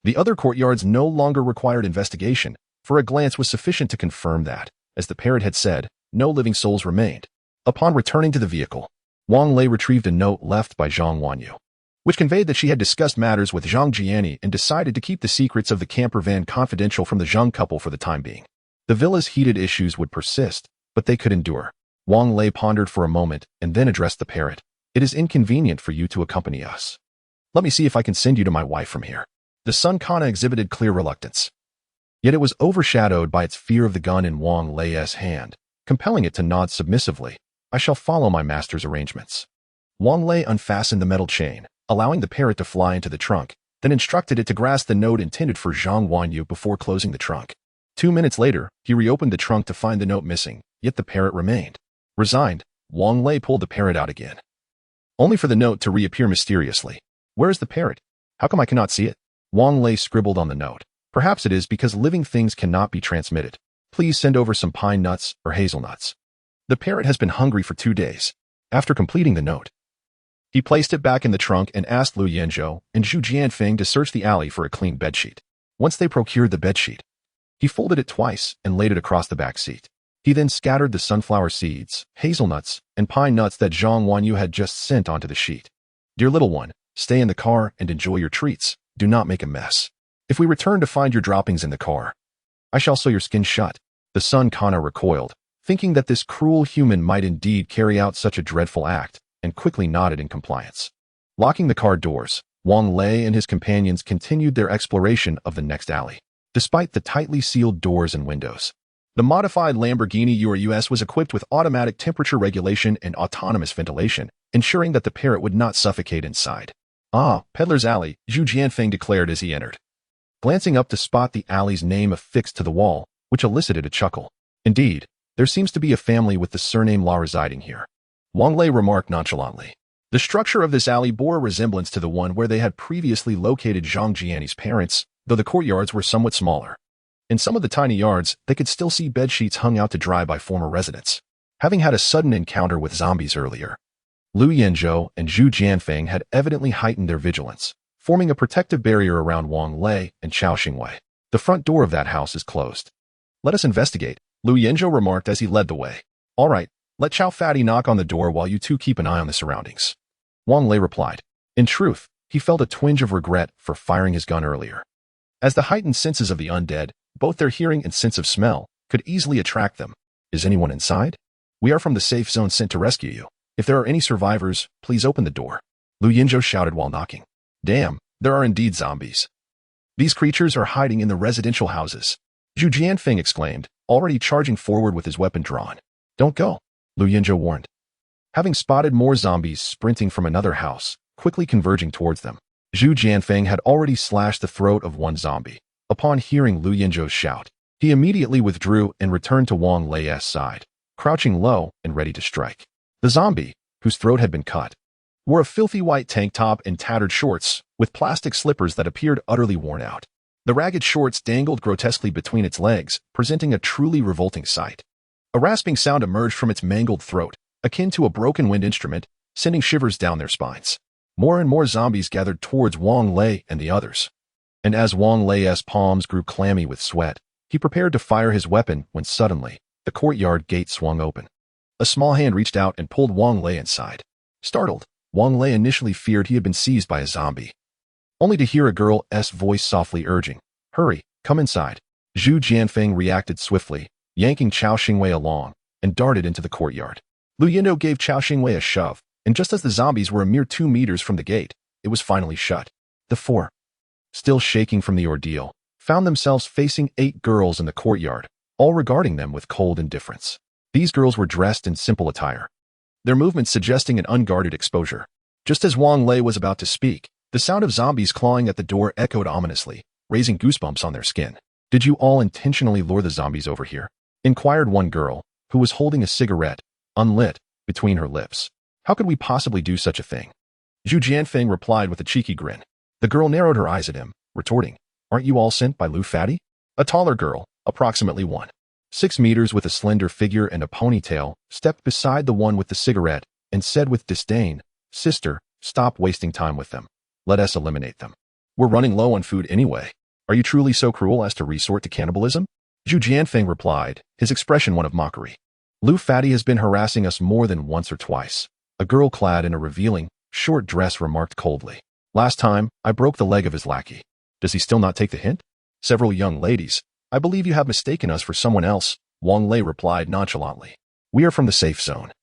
The other courtyards no longer required investigation, for a glance was sufficient to confirm that, as the parrot had said, no living souls remained. Upon returning to the vehicle, Wang Lei retrieved a note left by Zhang Wanyu, which conveyed that she had discussed matters with Zhang Jiani and decided to keep the secrets of the camper van confidential from the Zhang couple for the time being. The villa's heated issues would persist, but they could endure. Wang Lei pondered for a moment and then addressed the parrot. "It is inconvenient for you to accompany us. Let me see if I can send you to my wife from here." The Sun Kana exhibited clear reluctance. Yet it was overshadowed by its fear of the gun in Wang Lei's hand, compelling it to nod submissively. "I shall follow my master's arrangements." Wang Lei unfastened the metal chain, allowing the parrot to fly into the trunk, then instructed it to grasp the note intended for Zhang Wanyu before closing the trunk. 2 minutes later, he reopened the trunk to find the note missing, yet the parrot remained. Resigned, Wang Lei pulled the parrot out again, only for the note to reappear mysteriously. "Where is the parrot? How come I cannot see it?" Wang Lei scribbled on the note. "Perhaps it is because living things cannot be transmitted. Please send over some pine nuts or hazelnuts. The parrot has been hungry for 2 days." After completing the note, he placed it back in the trunk and asked Lu Yinzhou and Zhu Jianfeng to search the alley for a clean bedsheet. Once they procured the bedsheet, he folded it twice and laid it across the back seat. He then scattered the sunflower seeds, hazelnuts, and pine nuts that Zhang Wanyu had just sent onto the sheet. "Dear little one, stay in the car and enjoy your treats. Do not make a mess. If we return to find your droppings in the car, I shall sew your skin shut." The Sun Kana recoiled, thinking that this cruel human might indeed carry out such a dreadful act, and quickly nodded in compliance. Locking the car doors, Wang Lei and his companions continued their exploration of the next alley. Despite the tightly sealed doors and windows, the modified Lamborghini Urus was equipped with automatic temperature regulation and autonomous ventilation, ensuring that the parrot would not suffocate inside. "Ah, Peddler's Alley," Zhu Jianfeng declared as he entered, glancing up to spot the alley's name affixed to the wall, which elicited a chuckle. "Indeed, there seems to be a family with the surname La residing here," Wang Lei remarked nonchalantly. The structure of this alley bore a resemblance to the one where they had previously located Zhang Jiani's parents, though the courtyards were somewhat smaller. In some of the tiny yards, they could still see bedsheets hung out to dry by former residents. Having had a sudden encounter with zombies earlier, Lu Yinzhou and Zhu Jianfeng had evidently heightened their vigilance, forming a protective barrier around Wang Lei and Chao Xingwei. "The front door of that house is closed. Let us investigate," Lu Yinzhou remarked as he led the way. "All right, let Chao Fatty knock on the door while you two keep an eye on the surroundings," Wang Lei replied. In truth, he felt a twinge of regret for firing his gun earlier, as the heightened senses of the undead, both their hearing and sense of smell, could easily attract them. "Is anyone inside? We are from the safe zone sent to rescue you. If there are any survivors, please open the door," Lu Yinzhou shouted while knocking. "Damn, there are indeed zombies. These creatures are hiding in the residential houses," Zhu Jianfeng exclaimed, already charging forward with his weapon drawn. "Don't go," Lu Yinzhou warned, having spotted more zombies sprinting from another house, quickly converging towards them. Zhu Jianfeng had already slashed the throat of one zombie. Upon hearing Lu Yinzhou's shout, he immediately withdrew and returned to Wang Lei's side, crouching low and ready to strike. The zombie, whose throat had been cut, wore a filthy white tank top and tattered shorts, with plastic slippers that appeared utterly worn out. The ragged shorts dangled grotesquely between its legs, presenting a truly revolting sight. A rasping sound emerged from its mangled throat, akin to a broken wind instrument, sending shivers down their spines. More and more zombies gathered towards Wang Lei and the others. And as Wang Lei's palms grew clammy with sweat, he prepared to fire his weapon when suddenly, the courtyard gate swung open. A small hand reached out and pulled Wang Lei inside. Startled, Wang Lei initially feared he had been seized by a zombie, only to hear a girl's voice softly urging, "Hurry, come inside." Zhu Jianfeng reacted swiftly, yanking Chao Xingwei along, and darted into the courtyard. Lu Yinzhou gave Chao Xingwei a shove, and just as the zombies were a mere 2 meters from the gate, it was finally shut. The four, still shaking from the ordeal, found themselves facing 8 girls in the courtyard, all regarding them with cold indifference. These girls were dressed in simple attire, their movements suggesting an unguarded exposure. Just as Wang Lei was about to speak, the sound of zombies clawing at the door echoed ominously, raising goosebumps on their skin. "Did you all intentionally lure the zombies over here?" inquired one girl, who was holding a cigarette, unlit, between her lips. "How could we possibly do such a thing?" Zhu Jianfeng replied with a cheeky grin. The girl narrowed her eyes at him, retorting, "Aren't you all sent by Lu Fatty?" A taller girl, approximately 1.6 meters with a slender figure and a ponytail, stepped beside the one with the cigarette and said with disdain, "Sister, stop wasting time with them. Let us eliminate them. We're running low on food anyway. Are you truly so cruel as to resort to cannibalism?" Zhu Jianfeng replied, his expression one of mockery. "Lu Fatty has been harassing us more than once or twice," a girl clad in a revealing, short dress remarked coldly. "Last time, I broke the leg of his lackey. Does he still not take the hint?" Several young ladies, "I believe you have mistaken us for someone else," Wang Lei replied nonchalantly. "We are from the safe zone,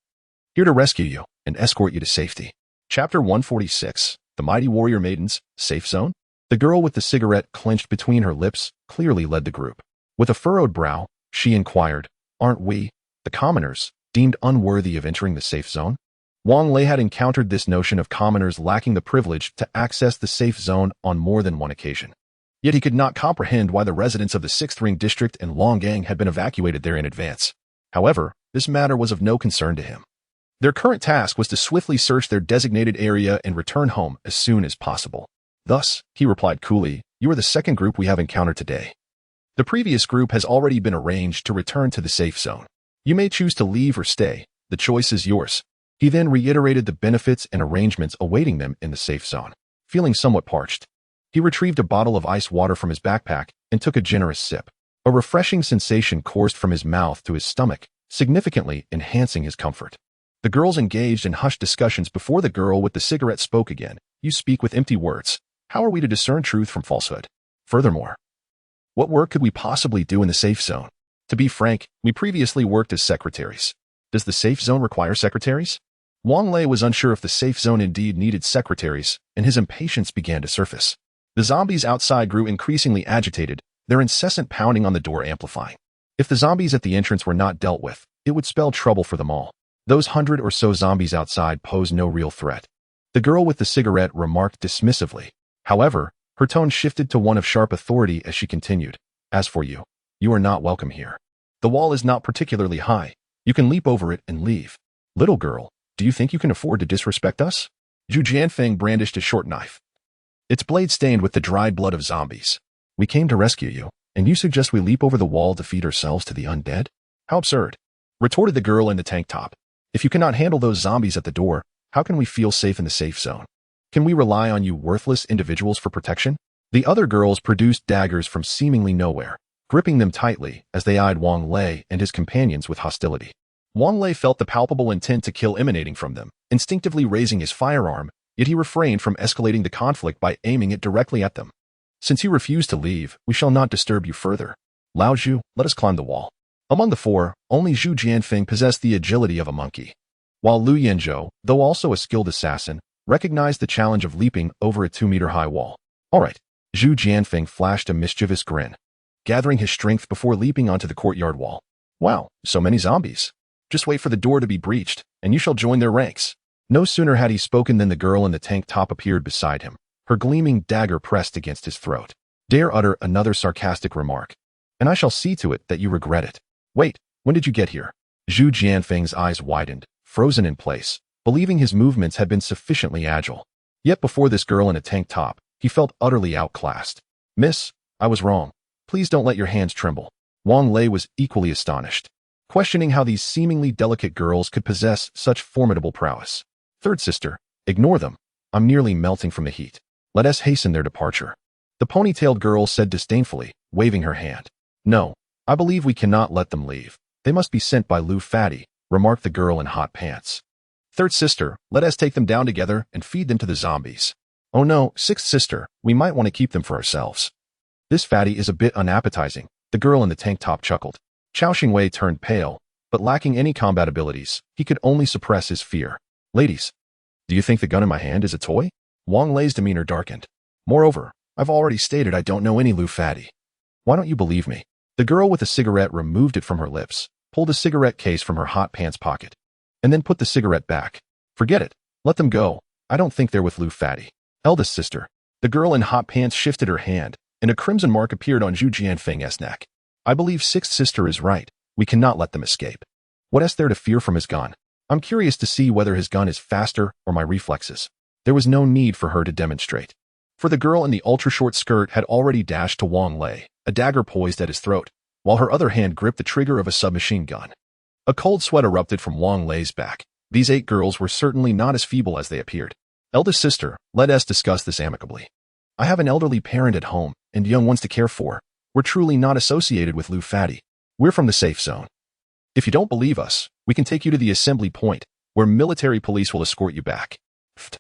here to rescue you and escort you to safety." Chapter 146, The Mighty Warrior Maidens, Safe Zone? The girl with the cigarette clenched between her lips clearly led the group. With a furrowed brow, she inquired, "Aren't we, the commoners, deemed unworthy of entering the safe zone?" Wang Lei had encountered this notion of commoners lacking the privilege to access the safe zone on more than one occasion. Yet he could not comprehend why the residents of the 6th Ring District and Longgang had been evacuated there in advance. However, this matter was of no concern to him. Their current task was to swiftly search their designated area and return home as soon as possible. Thus, he replied coolly, "You are the second group we have encountered today. The previous group has already been arranged to return to the safe zone. You may choose to leave or stay. The choice is yours." He then reiterated the benefits and arrangements awaiting them in the safe zone. Feeling somewhat parched, he retrieved a bottle of ice water from his backpack and took a generous sip. A refreshing sensation coursed from his mouth to his stomach, significantly enhancing his comfort. The girls engaged in hushed discussions before the girl with the cigarette spoke again. "You speak with empty words. How are we to discern truth from falsehood? Furthermore, what work could we possibly do in the safe zone? To be frank, we previously worked as secretaries. Does the safe zone require secretaries?" Wang Lei was unsure if the safe zone indeed needed secretaries, and his impatience began to surface. The zombies outside grew increasingly agitated, their incessant pounding on the door amplifying. If the zombies at the entrance were not dealt with, it would spell trouble for them all. Those 100 or so zombies outside posed no real threat. The girl with the cigarette remarked dismissively. However, her tone shifted to one of sharp authority as she continued, "As for you, you are not welcome here. The wall is not particularly high. You can leap over it and leave. Little girl, do you think you can afford to disrespect us?" Zhu Jianfeng brandished a short knife, its blade stained with the dried blood of zombies. "We came to rescue you, and you suggest we leap over the wall to feed ourselves to the undead? How absurd," retorted the girl in the tank top. "If you cannot handle those zombies at the door, how can we feel safe in the safe zone? Can we rely on you worthless individuals for protection?" The other girls produced daggers from seemingly nowhere, gripping them tightly as they eyed Wang Lei and his companions with hostility. Wang Lei felt the palpable intent to kill emanating from them, instinctively raising his firearm, yet he refrained from escalating the conflict by aiming it directly at them. "Since you refuse to leave, we shall not disturb you further. Lao Zhu, let us climb the wall." Among the four, only Zhu Jianfeng possessed the agility of a monkey, while Lu Yanzhou, though also a skilled assassin, recognized the challenge of leaping over a 2-meter-high wall. "All right." Zhu Jianfeng flashed a mischievous grin, gathering his strength before leaping onto the courtyard wall. "Wow, so many zombies. Just wait for the door to be breached, and you shall join their ranks." No sooner had he spoken than the girl in the tank top appeared beside him, her gleaming dagger pressed against his throat. "Dare utter another sarcastic remark, and I shall see to it that you regret it. Wait, when did you get here?" Zhu Jianfeng's eyes widened, frozen in place, believing his movements had been sufficiently agile. Yet before this girl in a tank top, he felt utterly outclassed. "Miss, I was wrong. Please don't let your hands tremble." Wang Lei was equally astonished, questioning how these seemingly delicate girls could possess such formidable prowess. "Third sister, ignore them. I'm nearly melting from the heat. Let us hasten their departure." The ponytailed girl said disdainfully, waving her hand. "No, I believe we cannot let them leave. They must be sent by Lu Fatty," remarked the girl in hot pants. "Third sister, let us take them down together and feed them to the zombies." "Oh no, sixth sister, we might want to keep them for ourselves. This fatty is a bit unappetizing," the girl in the tank top chuckled. Chao Xingwei turned pale, but lacking any combat abilities, he could only suppress his fear. "Ladies, do you think the gun in my hand is a toy?" Wang Lei's demeanor darkened. "Moreover, I've already stated I don't know any Lu Fatty. Why don't you believe me?" The girl with the cigarette removed it from her lips, pulled a cigarette case from her hot pants pocket, and then put the cigarette back. "Forget it. Let them go. I don't think they're with Lu Fatty. Eldest sister. The girl in hot pants shifted her hand, and a crimson mark appeared on Zhu Jianfeng's neck. I believe sixth sister is right. We cannot let them escape. What is there to fear from his gun? I'm curious to see whether his gun is faster or my reflexes. There was no need for her to demonstrate. For the girl in the ultra-short skirt had already dashed to Wang Lei, a dagger poised at his throat, while her other hand gripped the trigger of a submachine gun. A cold sweat erupted from Wang Lei's back. These 8 girls were certainly not as feeble as they appeared. Eldest sister, let us discuss this amicably. I have an elderly parent at home and young ones to care for. We're truly not associated with Lu Fatty. We're from the safe zone. If you don't believe us, we can take you to the assembly point, where military police will escort you back. Pfft.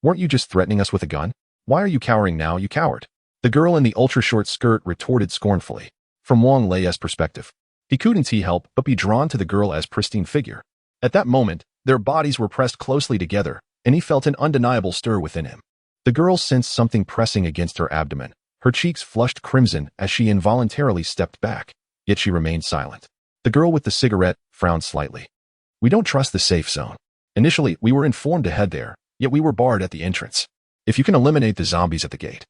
Weren't you just threatening us with a gun? Why are you cowering now, you coward? The girl in the ultra-short skirt retorted scornfully. From Wang Lei's perspective, he couldn't help but be drawn to the girl's pristine figure. At that moment, their bodies were pressed closely together, and he felt an undeniable stir within him. The girl sensed something pressing against her abdomen. Her cheeks flushed crimson as she involuntarily stepped back, yet she remained silent. The girl with the cigarette frowned slightly. We don't trust the safe zone. Initially, we were informed to head there, yet we were barred at the entrance. If you can eliminate the zombies at the gate,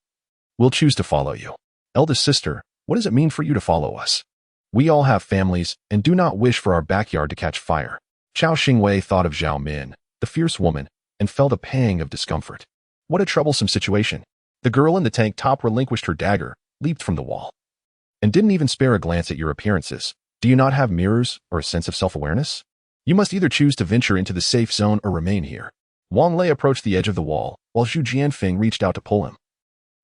we'll choose to follow you. Eldest sister, what does it mean for you to follow us? We all have families and do not wish for our backyard to catch fire. Chao Xingwei thought of Zhao Min, the fierce woman, and felt a pang of discomfort. What a troublesome situation. The girl in the tank top relinquished her dagger, leaped from the wall, and didn't even spare a glance at your appearances. Do you not have mirrors or a sense of self-awareness? You must either choose to venture into the safe zone or remain here. Wang Lei approached the edge of the wall, while Zhu Jianfeng reached out to pull him,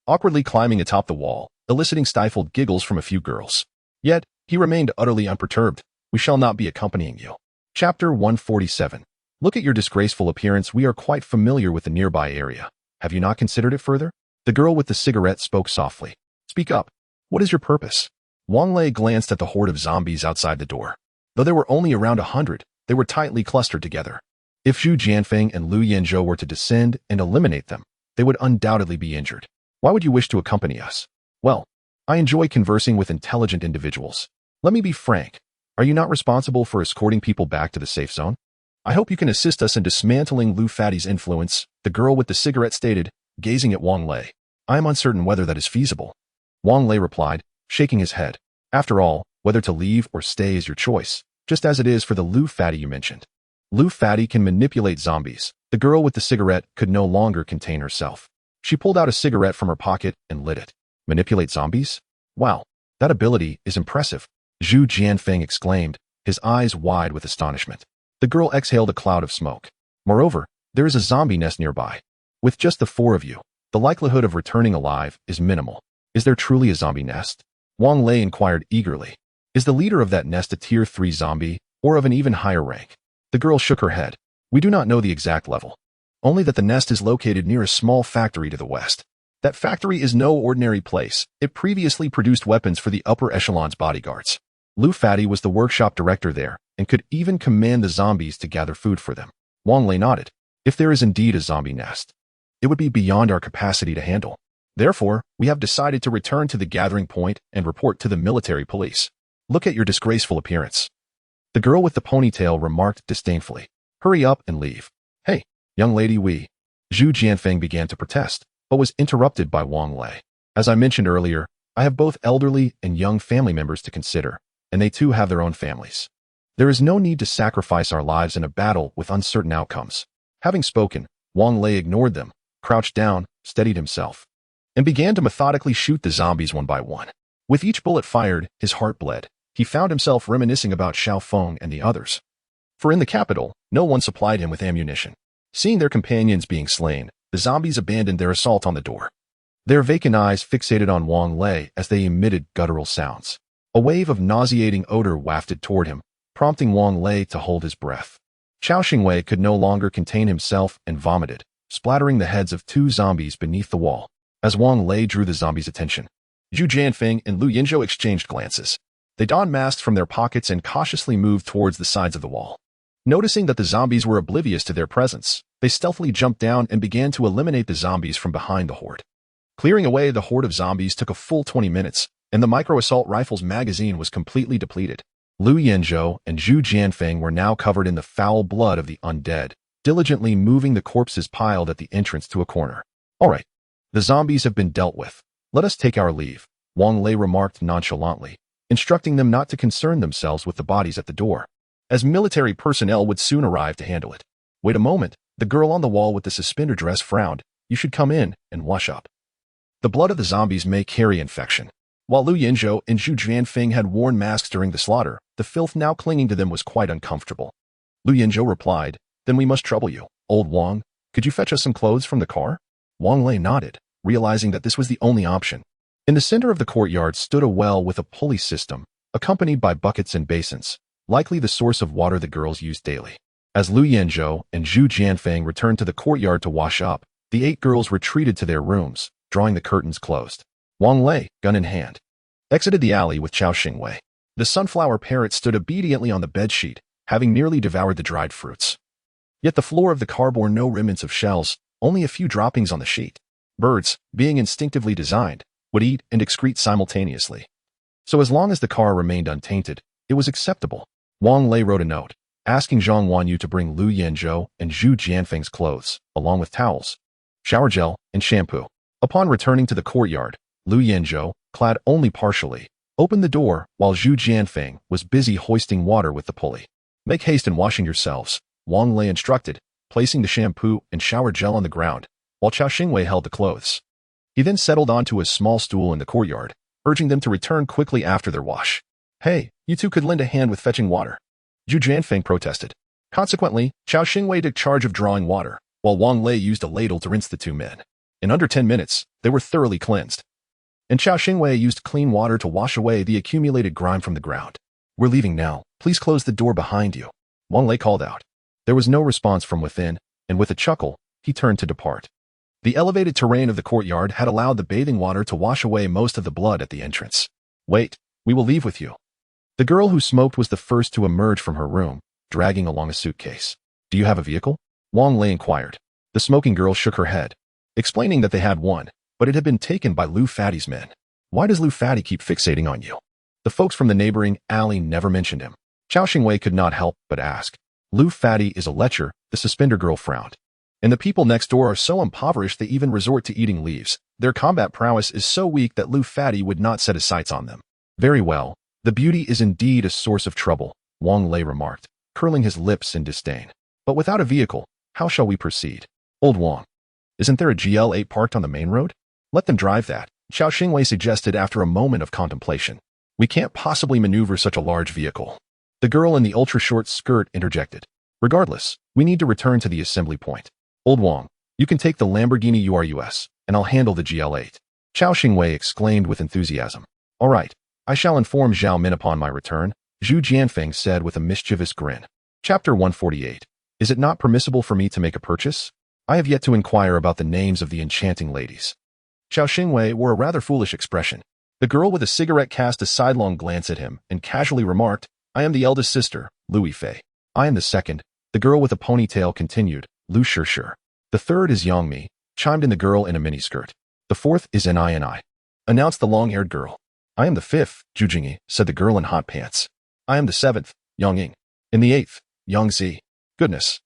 awkwardly climbing atop the wall, eliciting stifled giggles from a few girls. Yet, he remained utterly unperturbed. We shall not be accompanying you. Chapter 147. Look at your disgraceful appearance. We are quite familiar with the nearby area. Have you not considered it further? The girl with the cigarette spoke softly. Speak up. What is your purpose? Wang Lei glanced at the horde of zombies outside the door. Though there were only around 100, they were tightly clustered together. If Zhu Jianfeng and Lu Yanzhou were to descend and eliminate them, they would undoubtedly be injured. Why would you wish to accompany us? Well, I enjoy conversing with intelligent individuals. Let me be frank. Are you not responsible for escorting people back to the safe zone? I hope you can assist us in dismantling Lu Fatty's influence, the girl with the cigarette stated, gazing at Wang Lei. I am uncertain whether that is feasible. Wang Lei replied, shaking his head. After all, whether to leave or stay is your choice, just as it is for the Lu Fatty you mentioned. Lu Fatty can manipulate zombies. The girl with the cigarette could no longer contain herself. She pulled out a cigarette from her pocket and lit it. Manipulate zombies? Wow, that ability is impressive, Zhu Jianfeng exclaimed, his eyes wide with astonishment. The girl exhaled a cloud of smoke. Moreover, there is a zombie nest nearby. With just the 4 of you, the likelihood of returning alive is minimal. Is there truly a zombie nest? Wang Lei inquired eagerly. Is the leader of that nest a tier 3 zombie, or of an even higher rank? The girl shook her head. We do not know the exact level. Only that the nest is located near a small factory to the west. That factory is no ordinary place. It previously produced weapons for the upper echelon's bodyguards. Lu Fatty was the workshop director there, and could even command the zombies to gather food for them. Wang Lei nodded. If there is indeed a zombie nest, it would be beyond our capacity to handle. Therefore, we have decided to return to the gathering point and report to the military police. Look at your disgraceful appearance. The girl with the ponytail remarked disdainfully. Hurry up and leave. Hey, young lady, Zhu Jianfeng began to protest, but was interrupted by Wang Lei. As I mentioned earlier, I have both elderly and young family members to consider, and they too have their own families. There is no need to sacrifice our lives in a battle with uncertain outcomes. Having spoken, Wang Lei ignored them, crouched down, steadied himself, and began to methodically shoot the zombies one by one. With each bullet fired, his heart bled. He found himself reminiscing about Xiao Feng and the others. For in the capital, no one supplied him with ammunition. Seeing their companions being slain, the zombies abandoned their assault on the door. Their vacant eyes fixated on Wang Lei as they emitted guttural sounds. A wave of nauseating odor wafted toward him, prompting Wang Lei to hold his breath. Chao Xingwei could no longer contain himself and vomited, splattering the heads of 2 zombies beneath the wall. As Wang Lei drew the zombies' attention, Zhu Jianfeng and Lu Yanzhou exchanged glances. They donned masks from their pockets and cautiously moved towards the sides of the wall. Noticing that the zombies were oblivious to their presence, they stealthily jumped down and began to eliminate the zombies from behind the horde. Clearing away the horde of zombies took a full 20 minutes, and the micro-assault rifle's magazine was completely depleted. Lu Yanzhou and Zhu Jianfeng were now covered in the foul blood of the undead, diligently moving the corpses piled at the entrance to a corner. All right, the zombies have been dealt with. Let us take our leave, Wang Lei remarked nonchalantly, instructing them not to concern themselves with the bodies at the door, as military personnel would soon arrive to handle it. Wait a moment, the girl on the wall with the suspender dress frowned. You should come in and wash up. The blood of the zombies may carry infection. While Lu Yinzhou and Zhu Jianfeng had worn masks during the slaughter, the filth now clinging to them was quite uncomfortable. Lu Yinzhou replied, Then we must trouble you. Old Wang, could you fetch us some clothes from the car? Wang Lei nodded, realizing that this was the only option. In the center of the courtyard stood a well with a pulley system, accompanied by buckets and basins, likely the source of water the girls used daily. As Lu Yinzhou and Zhu Jianfeng returned to the courtyard to wash up, the 8 girls retreated to their rooms, drawing the curtains closed. Wang Lei, gun in hand, exited the alley with Chao Xingwei. The sunflower parrot stood obediently on the bedsheet, having nearly devoured the dried fruits. Yet the floor of the car bore no remnants of shells, only a few droppings on the sheet. Birds, being instinctively designed, would eat and excrete simultaneously. So as long as the car remained untainted, it was acceptable. Wang Lei wrote a note, asking Zhang Wanyu to bring Lu Yinzhou and Zhu Jianfeng's clothes, along with towels, shower gel, and shampoo. Upon returning to the courtyard, Lu Yinzhou, clad only partially, opened the door while Zhu Jianfeng was busy hoisting water with the pulley. Make haste in washing yourselves, Wang Lei instructed, placing the shampoo and shower gel on the ground, while Chao Xingwei held the clothes. He then settled onto a small stool in the courtyard, urging them to return quickly after their wash. Hey, you two could lend a hand with fetching water, Zhu Jianfeng protested. Consequently, Chao Xingwei took charge of drawing water, while Wang Lei used a ladle to rinse the 2 men. In under 10 minutes, they were thoroughly cleansed. And Chao Xingwei used clean water to wash away the accumulated grime from the ground. We're leaving now. Please close the door behind you, Wang Lei called out. There was no response from within, and with a chuckle, he turned to depart. The elevated terrain of the courtyard had allowed the bathing water to wash away most of the blood at the entrance. Wait, we will leave with you. The girl who smoked was the first to emerge from her room, dragging along a suitcase. Do you have a vehicle? Wang Lei inquired. The smoking girl shook her head, explaining that they had one, but it had been taken by Lu Fatty's men. Why does Lu Fatty keep fixating on you? The folks from the neighboring alley never mentioned him. Chao Xingwei could not help but ask. Lu Fatty is a lecher, the suspender girl frowned. And the people next door are so impoverished they even resort to eating leaves. Their combat prowess is so weak that Lu Fatty would not set his sights on them. Very well, the beauty is indeed a source of trouble, Wang Lei remarked, curling his lips in disdain. But without a vehicle, how shall we proceed? Old Wang, isn't there a GL8 parked on the main road? Let them drive that, Chao Xingwei suggested after a moment of contemplation. We can't possibly maneuver such a large vehicle. The girl in the ultra-short skirt interjected. Regardless, we need to return to the assembly point. Old Wang, you can take the Lamborghini URUS, and I'll handle the GL8. Chao Xingwei exclaimed with enthusiasm. All right, I shall inform Zhao Min upon my return, Zhu Jianfeng said with a mischievous grin. Chapter 148. Is it not permissible for me to make a purchase? I have yet to inquire about the names of the enchanting ladies. Chao Xingwei wore a rather foolish expression. The girl with a cigarette cast a sidelong glance at him and casually remarked, I am the eldest sister, Louis Fei. I am the second. The girl with a ponytail continued, Lu Shishir. The third is Yangmi, chimed in the girl in a miniskirt. The fourth is Ni, announced the long-haired girl. I am the fifth, Zhu Jingyi, said the girl in hot pants. I am the seventh, Yang Ying. And the eighth, Yang Zi. Goodness.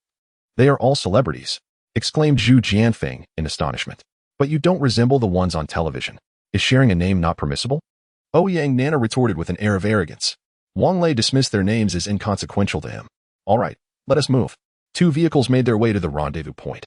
They are all celebrities, exclaimed Zhu Jianfeng in astonishment. But you don't resemble the ones on television. Is sharing a name not permissible? Oh Yang Nana retorted with an air of arrogance. Wang Lei dismissed their names as inconsequential to him. All right, let us move. 2 vehicles made their way to the rendezvous point,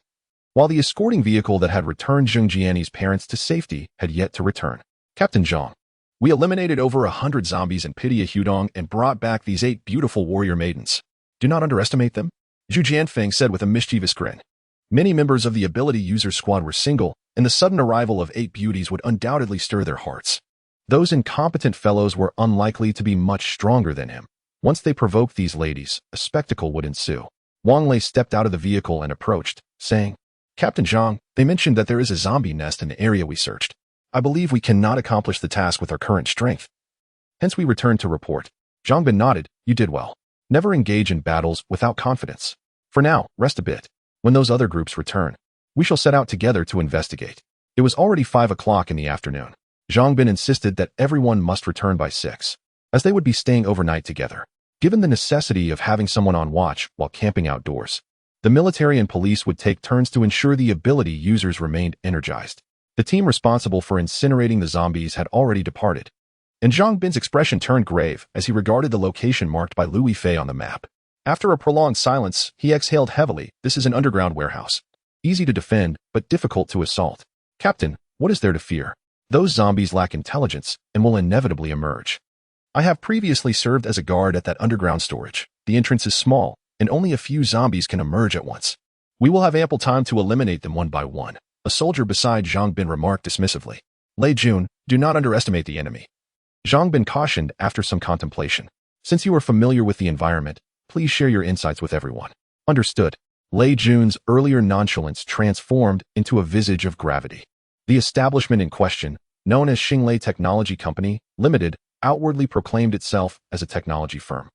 while the escorting vehicle that had returned Zheng Jiani's parents to safety had yet to return. Captain Zhang, we eliminated over 100 zombies in Pitia Hudong and brought back these 8 beautiful warrior maidens. Do not underestimate them, Zhu Jianfeng said with a mischievous grin. Many members of the ability user squad were single, and the sudden arrival of 8 beauties would undoubtedly stir their hearts. Those incompetent fellows were unlikely to be much stronger than him. Once they provoked these ladies, a spectacle would ensue. Wang Lei stepped out of the vehicle and approached, saying, Captain Zhang, they mentioned that there is a zombie nest in the area we searched. I believe we cannot accomplish the task with our current strength. Hence we returned to report. Zhang Bin nodded, you did well. Never engage in battles without confidence. For now, rest a bit. When those other groups return, we shall set out together to investigate. It was already 5 o'clock in the afternoon. Zhang Bin insisted that everyone must return by 6, as they would be staying overnight together. Given the necessity of having someone on watch while camping outdoors, The military and police would take turns to ensure the ability users remained energized. The team responsible for incinerating the zombies had already departed, and Zhang Bin's expression turned grave as he regarded the location marked by Louis Fei on the map. After a prolonged silence, he exhaled heavily. This is an underground warehouse. Easy to defend, but difficult to assault. Captain, what is there to fear? Those zombies lack intelligence and will inevitably emerge. I have previously served as a guard at that underground storage. The entrance is small, and only a few zombies can emerge at once. We will have ample time to eliminate them one by one. A soldier beside Zhang Bin remarked dismissively. Lei Jun, do not underestimate the enemy. Zhang Bin cautioned after some contemplation. Since you are familiar with the environment, please share your insights with everyone. Understood. Lei Jun's earlier nonchalance transformed into a visage of gravity. The establishment in question, known as Xinglei Technology Company, Limited, outwardly proclaimed itself as a technology firm,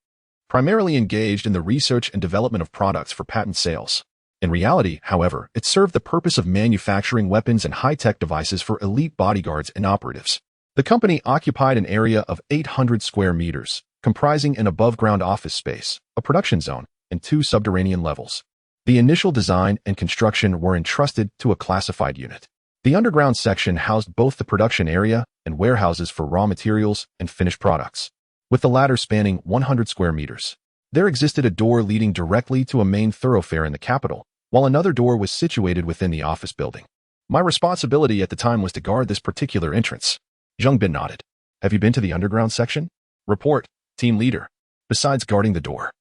primarily engaged in the research and development of products for patent sales. In reality, however, it served the purpose of manufacturing weapons and high-tech devices for elite bodyguards and operatives. The company occupied an area of 800 square meters, comprising an above-ground office space, a production zone, and 2 subterranean levels. The initial design and construction were entrusted to a classified unit. The underground section housed both the production area and warehouses for raw materials and finished products, with the latter spanning 100 square meters. There existed a door leading directly to a main thoroughfare in the capital, while another door was situated within the office building. My responsibility at the time was to guard this particular entrance. Zhang Bin nodded. Have you been to the underground section? Report, team leader. Besides guarding the door,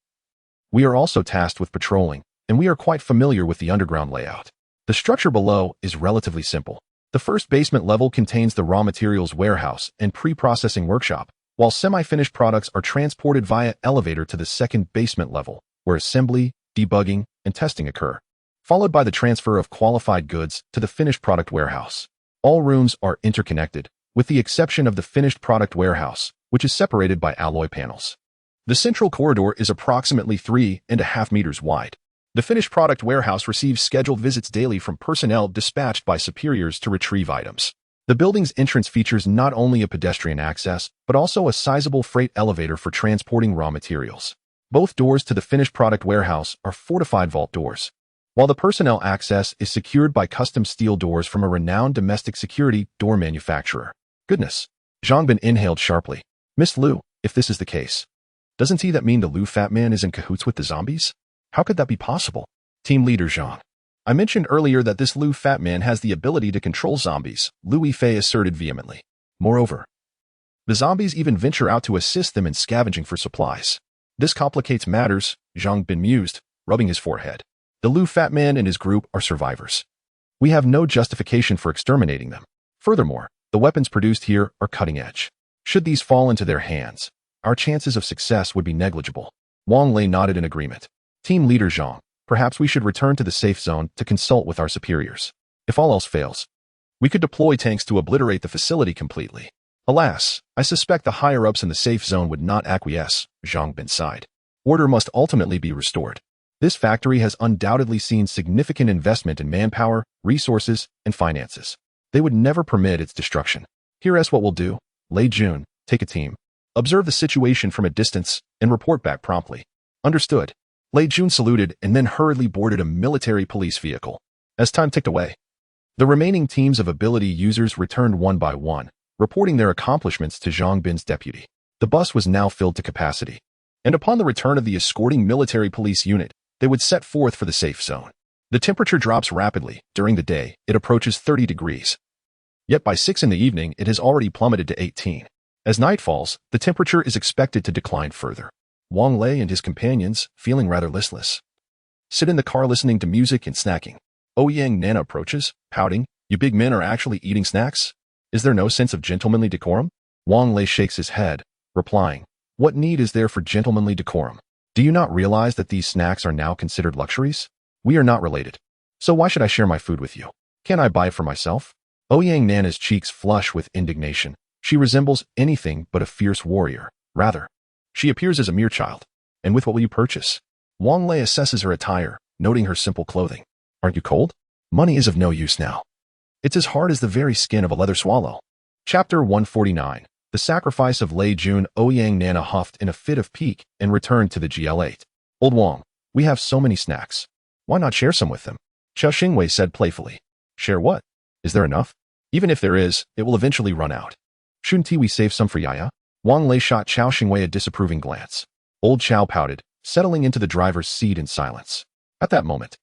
we are also tasked with patrolling, and we are quite familiar with the underground layout. The structure below is relatively simple. The first basement level contains the raw materials warehouse and pre-processing workshop, while semi-finished products are transported via elevator to the second basement level, where assembly, debugging, and testing occur, followed by the transfer of qualified goods to the finished product warehouse. All rooms are interconnected, with the exception of the finished product warehouse, which is separated by alloy panels. The central corridor is approximately 3.5 meters wide. The finished product warehouse receives scheduled visits daily from personnel dispatched by superiors to retrieve items. The building's entrance features not only a pedestrian access, but also a sizable freight elevator for transporting raw materials. Both doors to the finished product warehouse are fortified vault doors, while the personnel access is secured by custom steel doors from a renowned domestic security door manufacturer. Goodness. Zhang Bin inhaled sharply. Miss Liu, if this is the case, doesn't that mean the Liu Fat Man is in cahoots with the zombies? How could that be possible? Team leader Zhang. I mentioned earlier that this Liu Fat Man has the ability to control zombies, Louis Fei asserted vehemently. Moreover, the zombies even venture out to assist them in scavenging for supplies. This complicates matters, Zhang Bin mused, rubbing his forehead. The Liu Fat Man and his group are survivors. We have no justification for exterminating them. Furthermore, the weapons produced here are cutting edge. Should these fall into their hands, our chances of success would be negligible. Wang Lei nodded in agreement. Team leader Zhang, perhaps we should return to the safe zone to consult with our superiors. If all else fails, we could deploy tanks to obliterate the facility completely. Alas, I suspect the higher-ups in the safe zone would not acquiesce, Zhang Bin sighed. Order must ultimately be restored. This factory has undoubtedly seen significant investment in manpower, resources, and finances. They would never permit its destruction. Here's what we'll do. Lei Jun, take a team. Observe the situation from a distance and report back promptly. Understood. Lei Jun saluted and then hurriedly boarded a military police vehicle. As time ticked away, the remaining teams of ability users returned one by one, reporting their accomplishments to Zhang Bin's deputy. The bus was now filled to capacity, and upon the return of the escorting military police unit, they would set forth for the safe zone. The temperature drops rapidly. During the day, it approaches 30 degrees. Yet by 6 in the evening, it has already plummeted to 18. As night falls, the temperature is expected to decline further. Wang Lei and his companions, feeling rather listless, sit in the car listening to music and snacking. Ouyang Nana approaches, pouting. You big men are actually eating snacks? Is there no sense of gentlemanly decorum? Wang Lei shakes his head, replying, what need is there for gentlemanly decorum? Do you not realize that these snacks are now considered luxuries? We are not related. So why should I share my food with you? Can't I buy it for myself? Ouyang Nana's cheeks flush with indignation. She resembles anything but a fierce warrior. Rather, she appears as a mere child. And with what will you purchase? Wang Lei assesses her attire, noting her simple clothing. Aren't you cold? Money is of no use now. It's as hard as the very skin of a leather swallow. Chapter 149. The Sacrifice of Lei Jun. Ouyang Nana huffed in a fit of pique and returned to the GL8. Old Wang, we have so many snacks. Why not share some with them? Xiao Xingwei said playfully. Share what? Is there enough? Even if there is, it will eventually run out. Shouldn't we save some for Yaya? Wang Lei shot Xiao Xingwei a disapproving glance. Old Xiao pouted, settling into the driver's seat in silence. At that moment,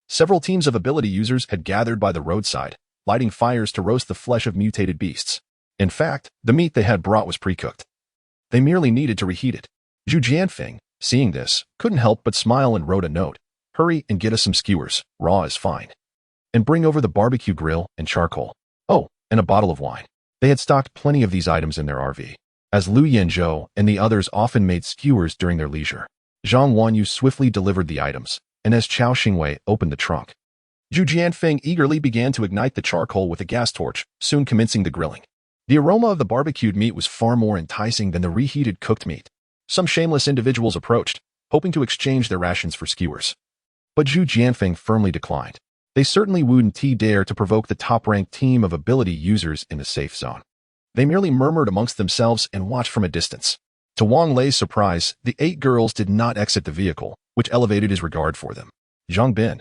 several teams of ability users had gathered by the roadside, lighting fires to roast the flesh of mutated beasts. In fact, the meat they had brought was pre-cooked. They merely needed to reheat it. Zhu Jianfeng, seeing this, couldn't help but smile and wrote a note. Hurry and get us some skewers, raw is fine. And bring over the barbecue grill and charcoal. Oh, and a bottle of wine. They had stocked plenty of these items in their RV, as Lu Yanzhou and the others often made skewers during their leisure. Zhang Wanyu swiftly delivered the items, and as Xiao Xingwei opened the trunk, Zhu Jianfeng eagerly began to ignite the charcoal with a gas torch, soon commencing the grilling. The aroma of the barbecued meat was far more enticing than the reheated cooked meat. Some shameless individuals approached, hoping to exchange their rations for skewers. But Zhu Jianfeng firmly declined. They certainly wouldn't dare to provoke the top-ranked team of ability users in the safe zone. They merely murmured amongst themselves and watched from a distance. To Wang Lei's surprise, the 8 girls did not exit the vehicle, which elevated his regard for them. Zhang Bin,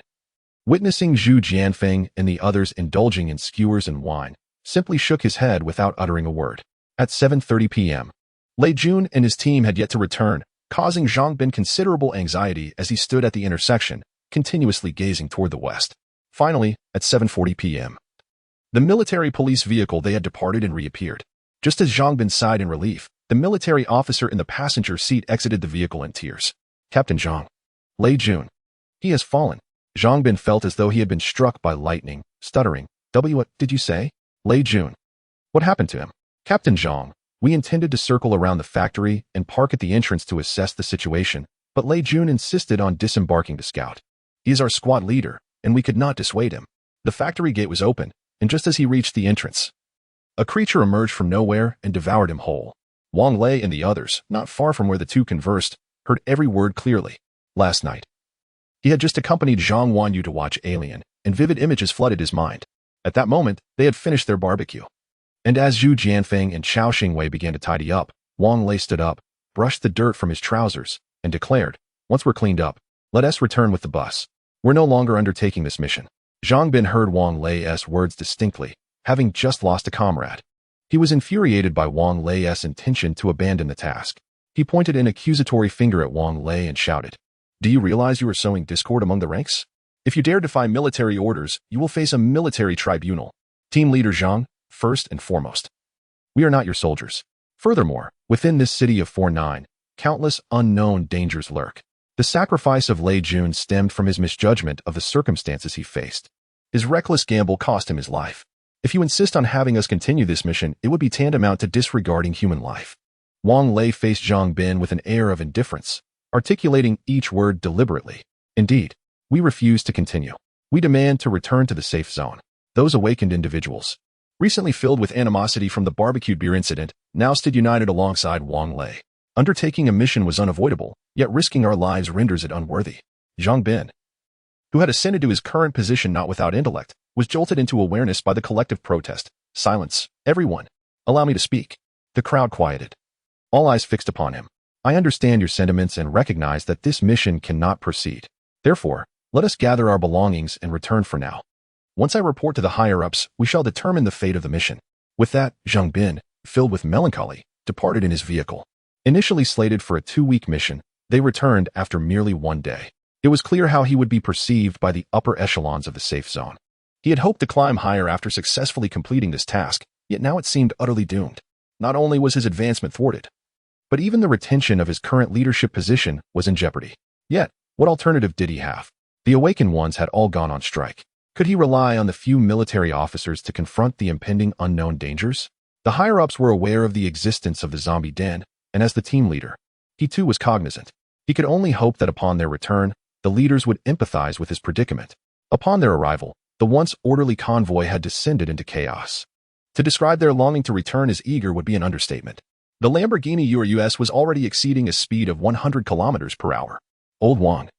witnessing Zhu Jianfeng and the others indulging in skewers and wine, simply shook his head without uttering a word. At 7:30 p.m., Lei Jun and his team had yet to return, causing Zhang Bin considerable anxiety as he stood at the intersection, continuously gazing toward the west. Finally, at 7:40 p.m., the military police vehicle they had departed and reappeared. Just as Zhang Bin sighed in relief, the military officer in the passenger seat exited the vehicle in tears. Captain Zhang. Lei Jun. He has fallen. Zhang Bin felt as though he had been struck by lightning, stuttering. What did you say? Lei Jun. What happened to him? Captain Zhang. We intended to circle around the factory and park at the entrance to assess the situation, but Lei Jun insisted on disembarking to scout. He is our squad leader, and we could not dissuade him. The factory gate was open, and just as he reached the entrance, a creature emerged from nowhere and devoured him whole. Wang Lei and the others, not far from where the two conversed, heard every word clearly. Last night, he had just accompanied Zhang Wanyu to watch Alien, and vivid images flooded his mind. At that moment, they had finished their barbecue. And as Zhu Jianfeng and Xiao Xingwei began to tidy up, Wang Lei stood up, brushed the dirt from his trousers, and declared, once we're cleaned up, let us return with the bus. We're no longer undertaking this mission. Zhang Bin heard Wang Lei's words distinctly, having just lost a comrade. He was infuriated by Wang Lei's intention to abandon the task. He pointed an accusatory finger at Wang Lei and shouted, do you realize you are sowing discord among the ranks? If you dare defy military orders, you will face a military tribunal. Team leader Zhang, first and foremost. We are not your soldiers. Furthermore, within this city of 4-9, countless unknown dangers lurk. The sacrifice of Lei Jun stemmed from his misjudgment of the circumstances he faced. His reckless gamble cost him his life. If you insist on having us continue this mission, it would be tantamount to disregarding human life. Wang Lei faced Zhang Bin with an air of indifference, articulating each word deliberately. Indeed, we refuse to continue. We demand to return to the safe zone. Those awakened individuals, recently filled with animosity from the barbecued beer incident, now stood united alongside Wang Lei. Undertaking a mission was unavoidable, yet risking our lives renders it unworthy. Zhang Bin, who had ascended to his current position not without intellect, was jolted into awareness by the collective protest. Silence, everyone. Allow me to speak. The crowd quieted. All eyes fixed upon him. I understand your sentiments and recognize that this mission cannot proceed. Therefore, let us gather our belongings and return for now. Once I report to the higher-ups, we shall determine the fate of the mission. With that, Zhang Bin, filled with melancholy, departed in his vehicle. Initially slated for a 2-week mission, they returned after merely 1 day. It was clear how he would be perceived by the upper echelons of the safe zone. He had hoped to climb higher after successfully completing this task, yet now it seemed utterly doomed. Not only was his advancement thwarted, but even the retention of his current leadership position was in jeopardy. Yet, what alternative did he have? The awakened ones had all gone on strike. Could he rely on the few military officers to confront the impending unknown dangers? The higher-ups were aware of the existence of the zombie den, and as the team leader, he too was cognizant. He could only hope that upon their return, the leaders would empathize with his predicament. Upon their arrival, the once orderly convoy had descended into chaos. To describe their longing to return as eager would be an understatement. The Lamborghini Urus was already exceeding a speed of 100 kilometers per hour. Old Wang.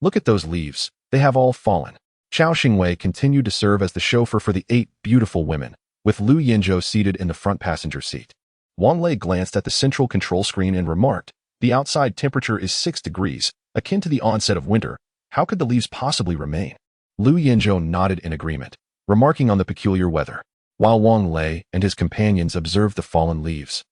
Look at those leaves. They have all fallen. Xiao Xingwei continued to serve as the chauffeur for the 8 beautiful women, with Lu Yanzhou seated in the front passenger seat. Wang Lei glanced at the central control screen and remarked, the outside temperature is 6 degrees, akin to the onset of winter. How could the leaves possibly remain? Lu Yinzhou nodded in agreement, remarking on the peculiar weather, while Wang Lei and his companions observed the fallen leaves.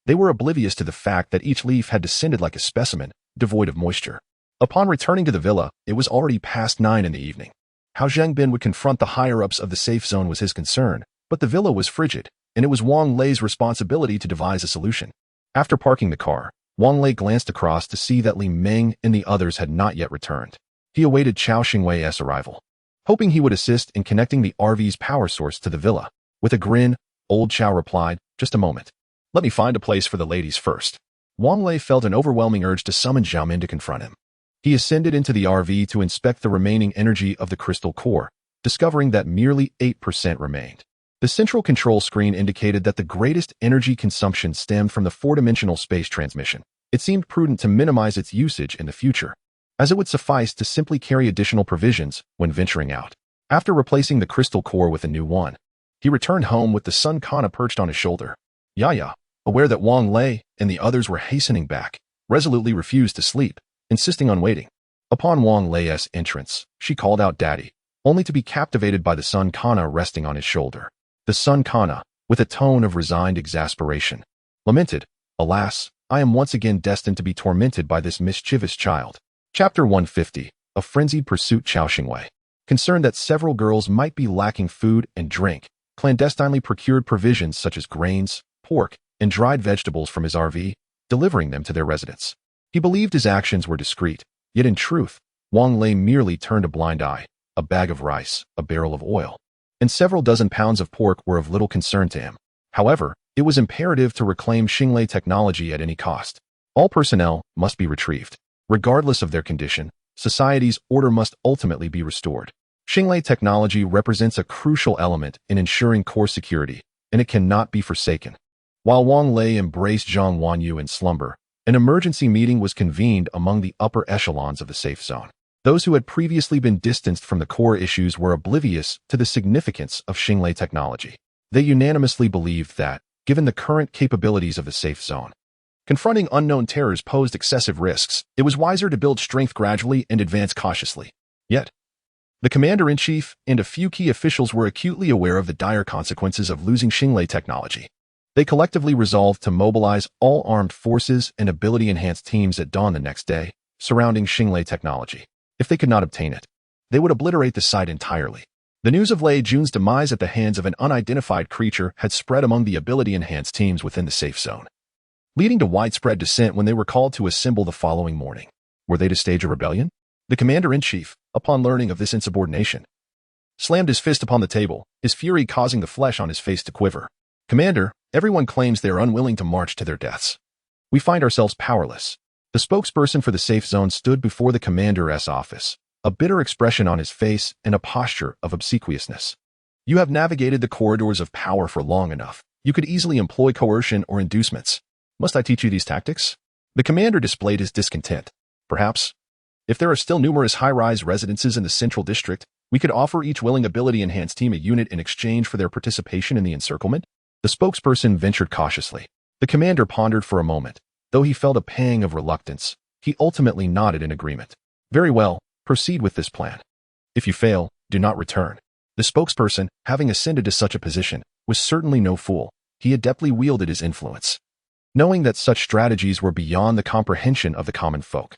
They were oblivious to the fact that each leaf had descended like a specimen, devoid of moisture. Upon returning to the villa, it was already past 9 in the evening. How Zhengbin would confront the higher-ups of the safe zone was his concern, but the villa was frigid, and it was Wang Lei's responsibility to devise a solution. After parking the car, Wang Lei glanced across to see that Li Ming and the others had not yet returned. He awaited Chao Xingwei's arrival, hoping he would assist in connecting the RV's power source to the villa. With a grin, old Chao replied, "Just a moment. Let me find a place for the ladies first." Wang Lei felt an overwhelming urge to summon Zhao Min to confront him. He ascended into the RV to inspect the remaining energy of the crystal core, discovering that merely 8% remained. The central control screen indicated that the greatest energy consumption stemmed from the four-dimensional space transmission. It seemed prudent to minimize its usage in the future, as it would suffice to simply carry additional provisions when venturing out. After replacing the crystal core with a new one, he returned home with the Sun Kana perched on his shoulder. Yaya, aware that Wang Lei and the others were hastening back, resolutely refused to sleep, insisting on waiting. Upon Wang Lei's entrance, she called out Daddy, only to be captivated by the Sun Kana resting on his shoulder. The Sun Kana, with a tone of resigned exasperation, lamented, "Alas, I am once again destined to be tormented by this mischievous child." Chapter 150, A Frenzied Pursuit. Chao Xingwei, concerned that several girls might be lacking food and drink, clandestinely procured provisions such as grains, pork, and dried vegetables from his RV, delivering them to their residence. He believed his actions were discreet, yet in truth, Wang Lei merely turned a blind eye. A bag of rice, a barrel of oil, and several dozen pounds of pork were of little concern to him. However, it was imperative to reclaim Xinglei technology at any cost. All personnel must be retrieved. Regardless of their condition, society's order must ultimately be restored. Xinglei technology represents a crucial element in ensuring core security, and it cannot be forsaken. While Wang Lei embraced Zhang Wanyu in slumber, an emergency meeting was convened among the upper echelons of the safe zone. Those who had previously been distanced from the core issues were oblivious to the significance of Xinglei technology. They unanimously believed that, given the current capabilities of the safe zone, confronting unknown terrors posed excessive risks. It was wiser to build strength gradually and advance cautiously. Yet, the commander-in-chief and a few key officials were acutely aware of the dire consequences of losing Xinglei technology. They collectively resolved to mobilize all armed forces and ability-enhanced teams at dawn the next day, surrounding Xinglei technology. If they could not obtain it, they would obliterate the site entirely. The news of Lei Jun's demise at the hands of an unidentified creature had spread among the ability-enhanced teams within the safe zone, leading to widespread dissent when they were called to assemble the following morning. Were they to stage a rebellion? The commander-in-chief, upon learning of this insubordination, slammed his fist upon the table, his fury causing the flesh on his face to quiver. "Commander, everyone claims they are unwilling to march to their deaths. We find ourselves powerless." The spokesperson for the safe zone stood before the commander's office, a bitter expression on his face and a posture of obsequiousness. "You have navigated the corridors of power for long enough. You could easily employ coercion or inducements. Must I teach you these tactics?" The commander displayed his discontent. "Perhaps. If there are still numerous high-rise residences in the central district, we could offer each willing ability-enhanced team a unit in exchange for their participation in the encirclement." The spokesperson ventured cautiously. The commander pondered for a moment. Though he felt a pang of reluctance, he ultimately nodded in agreement. "Very well, proceed with this plan. If you fail, do not return." The spokesperson, having ascended to such a position, was certainly no fool. He adeptly wielded his influence, knowing that such strategies were beyond the comprehension of the common folk.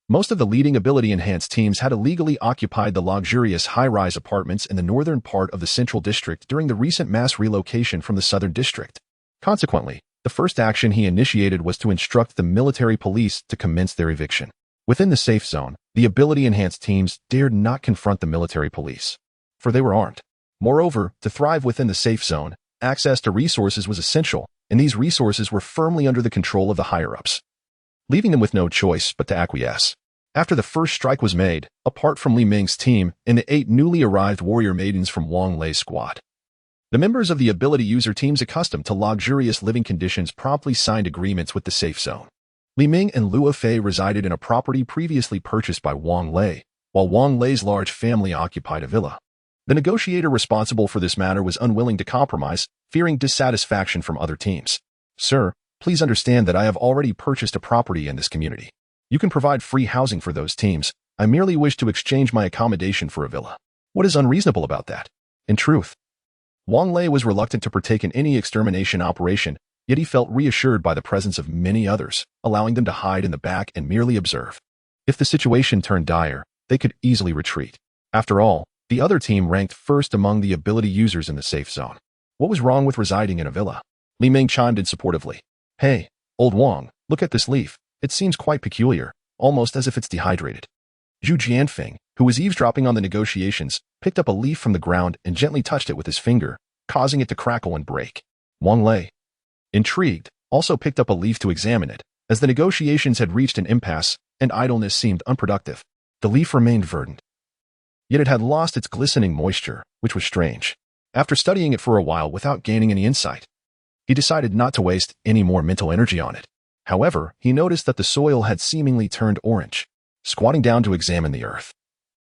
Most of the leading ability-enhanced teams had illegally occupied the luxurious high-rise apartments in the northern part of the central district during the recent mass relocation from the southern district. Consequently, the first action he initiated was to instruct the military police to commence their eviction. Within the safe zone, the ability-enhanced teams dared not confront the military police, for they were armed. Moreover, to thrive within the safe zone, access to resources was essential, and these resources were firmly under the control of the higher-ups, leaving them with no choice but to acquiesce. After the first strike was made, apart from Li Ming's team and the 8 newly arrived warrior maidens from Wang Lei's squad, the members of the ability user teams accustomed to luxurious living conditions promptly signed agreements with the safe zone. Li Ming and Luo Fei resided in a property previously purchased by Wang Lei, while Wang Lei's large family occupied a villa. The negotiator responsible for this matter was unwilling to compromise, fearing dissatisfaction from other teams. "Sir, please understand that I have already purchased a property in this community. You can provide free housing for those teams. I merely wish to exchange my accommodation for a villa. What is unreasonable about that? In truth, Wang Lei was reluctant to partake in any extermination operation, yet he felt reassured by the presence of many others, allowing them to hide in the back and merely observe. If the situation turned dire, they could easily retreat. After all, the other team ranked first among the ability users in the safe zone. What was wrong with residing in a villa? Li Ming chimed in supportively. Hey, old Wang, look at this leaf. It seems quite peculiar, almost as if it's dehydrated. Zhu Jianfeng, who was eavesdropping on the negotiations, picked up a leaf from the ground and gently touched it with his finger, causing it to crackle and break. Wang Lei, intrigued, also picked up a leaf to examine it, as the negotiations had reached an impasse and idleness seemed unproductive. The leaf remained verdant, yet it had lost its glistening moisture, which was strange. After studying it for a while without gaining any insight, he decided not to waste any more mental energy on it. However, he noticed that the soil had seemingly turned orange. Squatting down to examine the earth,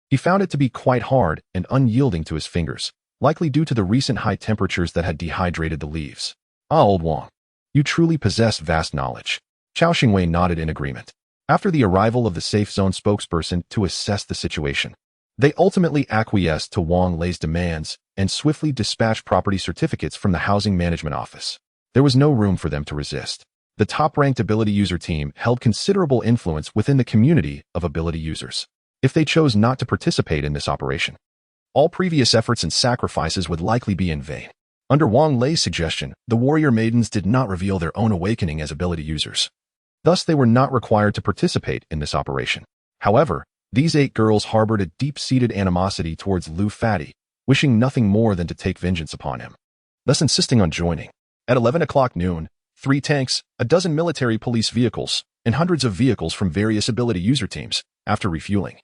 he found it to be quite hard and unyielding to his fingers, likely due to the recent high temperatures that had dehydrated the leaves. Ah, old Wang, you truly possess vast knowledge. Chao Xingwei nodded in agreement. After the arrival of the safe zone spokesperson to assess the situation, they ultimately acquiesced to Wang Lei's demands and swiftly dispatched property certificates from the housing management office. There was no room for them to resist. The top-ranked ability user team held considerable influence within the community of ability users. If they chose not to participate in this operation, all previous efforts and sacrifices would likely be in vain. Under Wang Lei's suggestion, the warrior maidens did not reveal their own awakening as ability users. Thus, they were not required to participate in this operation. However, these 8 girls harbored a deep-seated animosity towards Lu Fati, wishing nothing more than to take vengeance upon him, thus insisting on joining. At 11 o'clock noon, 3 tanks, a dozen military police vehicles, and hundreds of vehicles from various ability user teams, after refueling,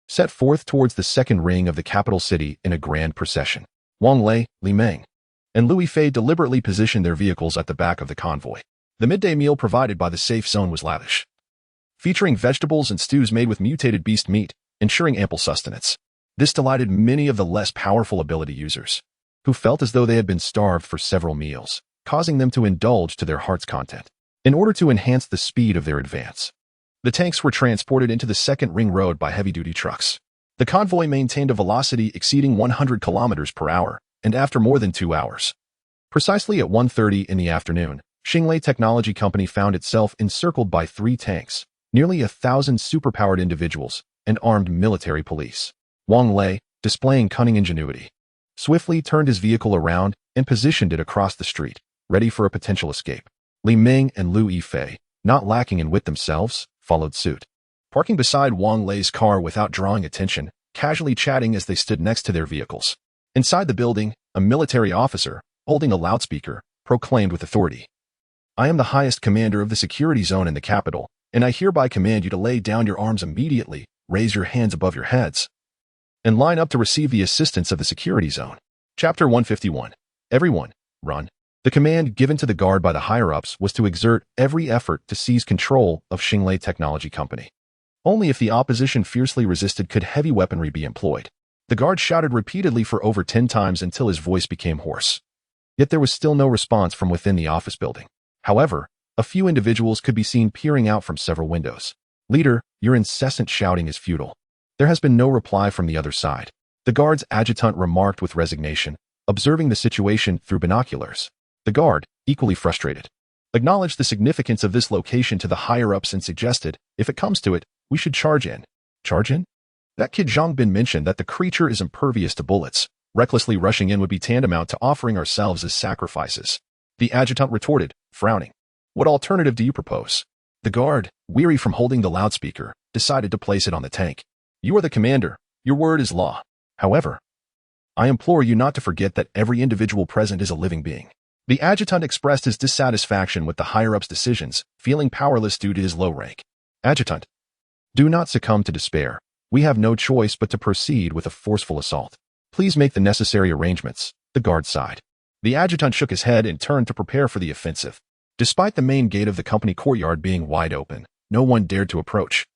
set forth towards the second ring of the capital city in a grand procession. Wang Lei, Li Meng, and Louis Fei deliberately positioned their vehicles at the back of the convoy. The midday meal provided by the safe zone was lavish, featuring vegetables and stews made with mutated beast meat, ensuring ample sustenance. This delighted many of the less powerful ability users, who felt as though they had been starved for several meals, causing them to indulge to their heart's content. In order to enhance the speed of their advance, the tanks were transported into the second ring road by heavy-duty trucks. The convoy maintained a velocity exceeding 100 kilometers per hour, and after more than 2 hours, precisely at 1:30 in the afternoon, Xinglei Technology Company found itself encircled by 3 tanks, nearly 1,000 superpowered individuals, and armed military police. Wang Lei, displaying cunning ingenuity, swiftly turned his vehicle around and positioned it across the street, ready for a potential escape. Li Ming and Lu Yifei, not lacking in wit themselves, followed suit, parking beside Wang Lei's car without drawing attention, casually chatting as they stood next to their vehicles. Inside the building, a military officer, holding a loudspeaker, proclaimed with authority, "I am the highest commander of the security zone in the capital, and I hereby command you to lay down your arms immediately, raise your hands above your heads, and line up to receive the assistance of the security zone." Chapter 151. Everyone, run. The command given to the guard by the higher-ups was to exert every effort to seize control of Xinglei Technology Company. Only if the opposition fiercely resisted could heavy weaponry be employed. The guard shouted repeatedly for over 10 times until his voice became hoarse. Yet there was still no response from within the office building. However, a few individuals could be seen peering out from several windows. "Leader, your incessant shouting is futile." There has been no reply from the other side. The guard's adjutant remarked with resignation, observing the situation through binoculars. The guard, equally frustrated, acknowledged the significance of this location to the higher-ups and suggested, if it comes to it, we should charge in. Charge in? That kid Zhang Bin mentioned that the creature is impervious to bullets. Recklessly rushing in would be tantamount to offering ourselves as sacrifices. The adjutant retorted, frowning. What alternative do you propose? The guard, weary from holding the loudspeaker, decided to place it on the tank. You are the commander. Your word is law. However, I implore you not to forget that every individual present is a living being. The adjutant expressed his dissatisfaction with the higher-ups' decisions, feeling powerless due to his low rank. Adjutant, do not succumb to despair. We have no choice but to proceed with a forceful assault. Please make the necessary arrangements, the guard sighed. The adjutant shook his head and turned to prepare for the offensive. Despite the main gate of the company courtyard being wide open, no one dared to approach,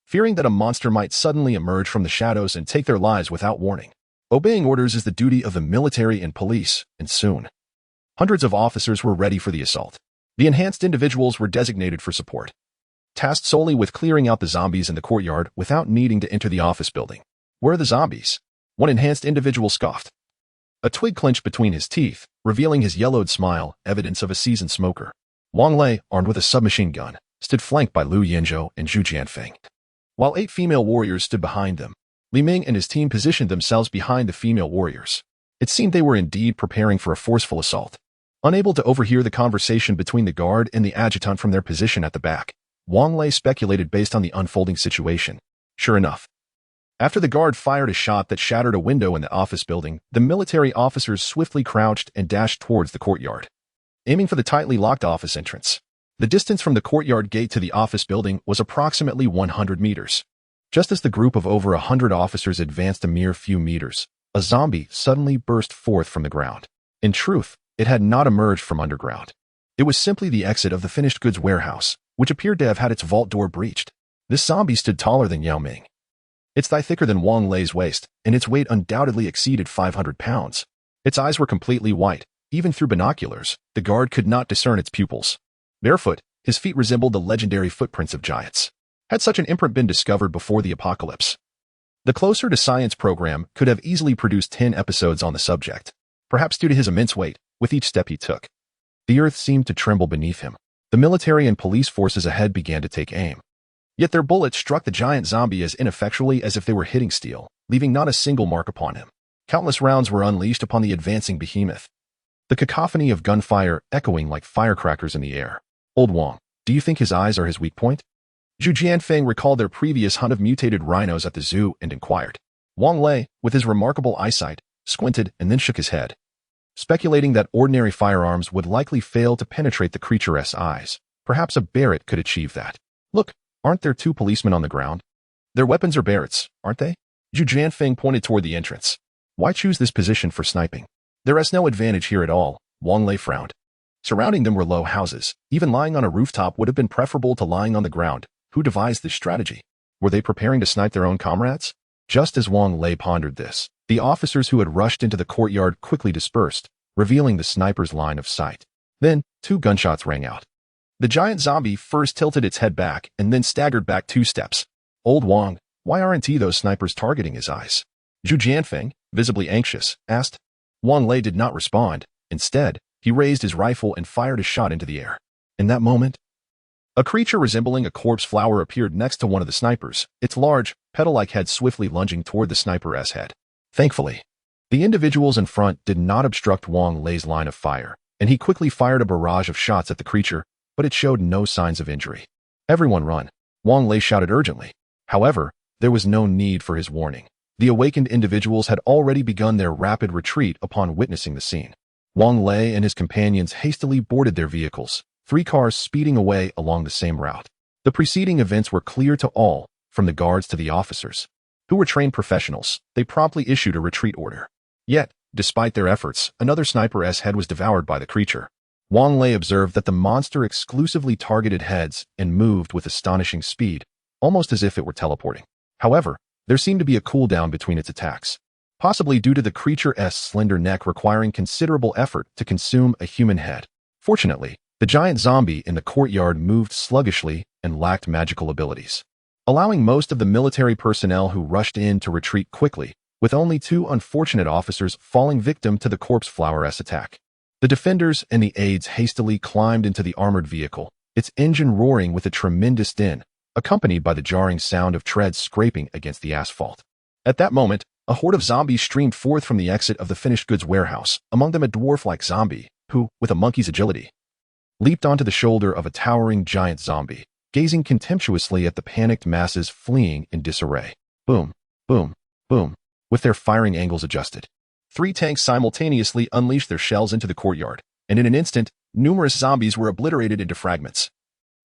fearing that a monster might suddenly emerge from the shadows and take their lives without warning. Obeying orders is the duty of the military and police, and soon, hundreds of officers were ready for the assault. The enhanced individuals were designated for support. tasked solely with clearing out the zombies in the courtyard without needing to enter the office building. Where are the zombies? One enhanced individual scoffed. A twig clenched between his teeth, revealing his yellowed smile, evidence of a seasoned smoker. Wang Lei, armed with a submachine gun, stood flanked by Liu Yanzhou and Zhu Jianfeng. While 8 female warriors stood behind them, Li Ming and his team positioned themselves behind the female warriors. It seemed they were indeed preparing for a forceful assault. Unable to overhear the conversation between the guard and the adjutant from their position at the back, Wang Lei speculated based on the unfolding situation. Sure enough, after the guard fired a shot that shattered a window in the office building, the military officers swiftly crouched and dashed towards the courtyard, aiming for the tightly locked office entrance. The distance from the courtyard gate to the office building was approximately 100 meters. Just as the group of over 100 officers advanced a mere few meters, a zombie suddenly burst forth from the ground. In truth, it had not emerged from underground. It was simply the exit of the finished goods warehouse, which appeared to have had its vault door breached. This zombie stood taller than Yao Ming. Its thigh thicker than Wang Lei's waist, and its weight undoubtedly exceeded 500 pounds. Its eyes were completely white. Even through binoculars, the guard could not discern its pupils. Barefoot, his feet resembled the legendary footprints of giants. Had such an imprint been discovered before the apocalypse? The Closer to Science program could have easily produced 10 episodes on the subject, perhaps due to his immense weight. With each step he took, the earth seemed to tremble beneath him. The military and police forces ahead began to take aim. Yet their bullets struck the giant zombie as ineffectually as if they were hitting steel, leaving not a single mark upon him. Countless rounds were unleashed upon the advancing behemoth, the cacophony of gunfire echoing like firecrackers in the air. Old Wang, do you think his eyes are his weak point? Zhu Jianfeng recalled their previous hunt of mutated rhinos at the zoo and inquired. Wang Lei, with his remarkable eyesight, squinted and then shook his head, speculating that ordinary firearms would likely fail to penetrate the creature's eyes. Perhaps a Barrett could achieve that. Look, aren't there 2 policemen on the ground? Their weapons are Barretts, aren't they? Zhu Jianfeng pointed toward the entrance. Why choose this position for sniping? There is no advantage here at all, Wang Lei frowned. Surrounding them were low houses. Even lying on a rooftop would have been preferable to lying on the ground. Who devised this strategy? Were they preparing to snipe their own comrades? Just as Wang Lei pondered this, the officers who had rushed into the courtyard quickly dispersed, revealing the sniper's line of sight. Then, 2 gunshots rang out. The giant zombie first tilted its head back and then staggered back 2 steps. Old Wang, why aren't those snipers targeting his eyes? Zhu Jianfeng, visibly anxious, asked. Wang Lei did not respond. Instead, he raised his rifle and fired a shot into the air. In that moment, a creature resembling a corpse flower appeared next to one of the snipers, its large, petal-like head swiftly lunging toward the sniper's head. Thankfully, the individuals in front did not obstruct Wang Lei's line of fire, and he quickly fired a barrage of shots at the creature, but it showed no signs of injury. Everyone run, Wang Lei shouted urgently. However, there was no need for his warning. The awakened individuals had already begun their rapid retreat upon witnessing the scene. Wang Lei and his companions hastily boarded their vehicles, 3 cars speeding away along the same route. The preceding events were clear to all, from the guards to the officers, who were trained professionals. They promptly issued a retreat order. Yet, despite their efforts, another sniper's head was devoured by the creature. Wang Lei observed that the monster exclusively targeted heads and moved with astonishing speed, almost as if it were teleporting. However, there seemed to be a cooldown between its attacks, possibly due to the creature's slender neck requiring considerable effort to consume a human head. Fortunately, the giant zombie in the courtyard moved sluggishly and lacked magical abilities, allowing most of the military personnel who rushed in to retreat quickly, with only 2 unfortunate officers falling victim to the corpse flower's attack. The defenders and the aides hastily climbed into the armored vehicle, its engine roaring with a tremendous din, accompanied by the jarring sound of treads scraping against the asphalt. At that moment, a horde of zombies streamed forth from the exit of the finished goods warehouse, among them a dwarf-like zombie, who, with a monkey's agility, leaped onto the shoulder of a towering giant zombie, gazing contemptuously at the panicked masses fleeing in disarray. Boom, boom, boom, with their firing angles adjusted. 3 tanks simultaneously unleashed their shells into the courtyard, and in an instant, numerous zombies were obliterated into fragments,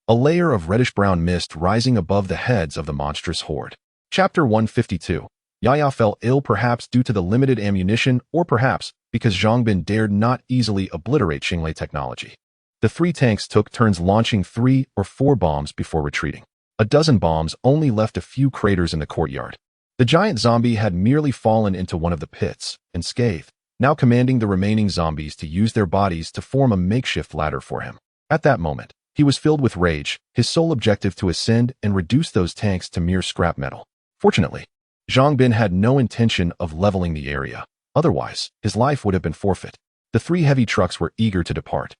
a layer of reddish-brown mist rising above the heads of the monstrous horde. Chapter 152. Yaya fell ill, perhaps due to the limited ammunition, or perhaps because Zhang Bin dared not easily obliterate Xinglei technology. The 3 tanks took turns launching 3 or 4 bombs before retreating. A dozen bombs only left a few craters in the courtyard. The giant zombie had merely fallen into one of the pits, and scathed, now commanding the remaining zombies to use their bodies to form a makeshift ladder for him. At that moment, He was filled with rage, his sole objective to ascend and reduce those tanks to mere scrap metal. Fortunately, Zhang Bin had no intention of leveling the area. Otherwise, his life would have been forfeit. The 3 heavy trucks were eager to depart,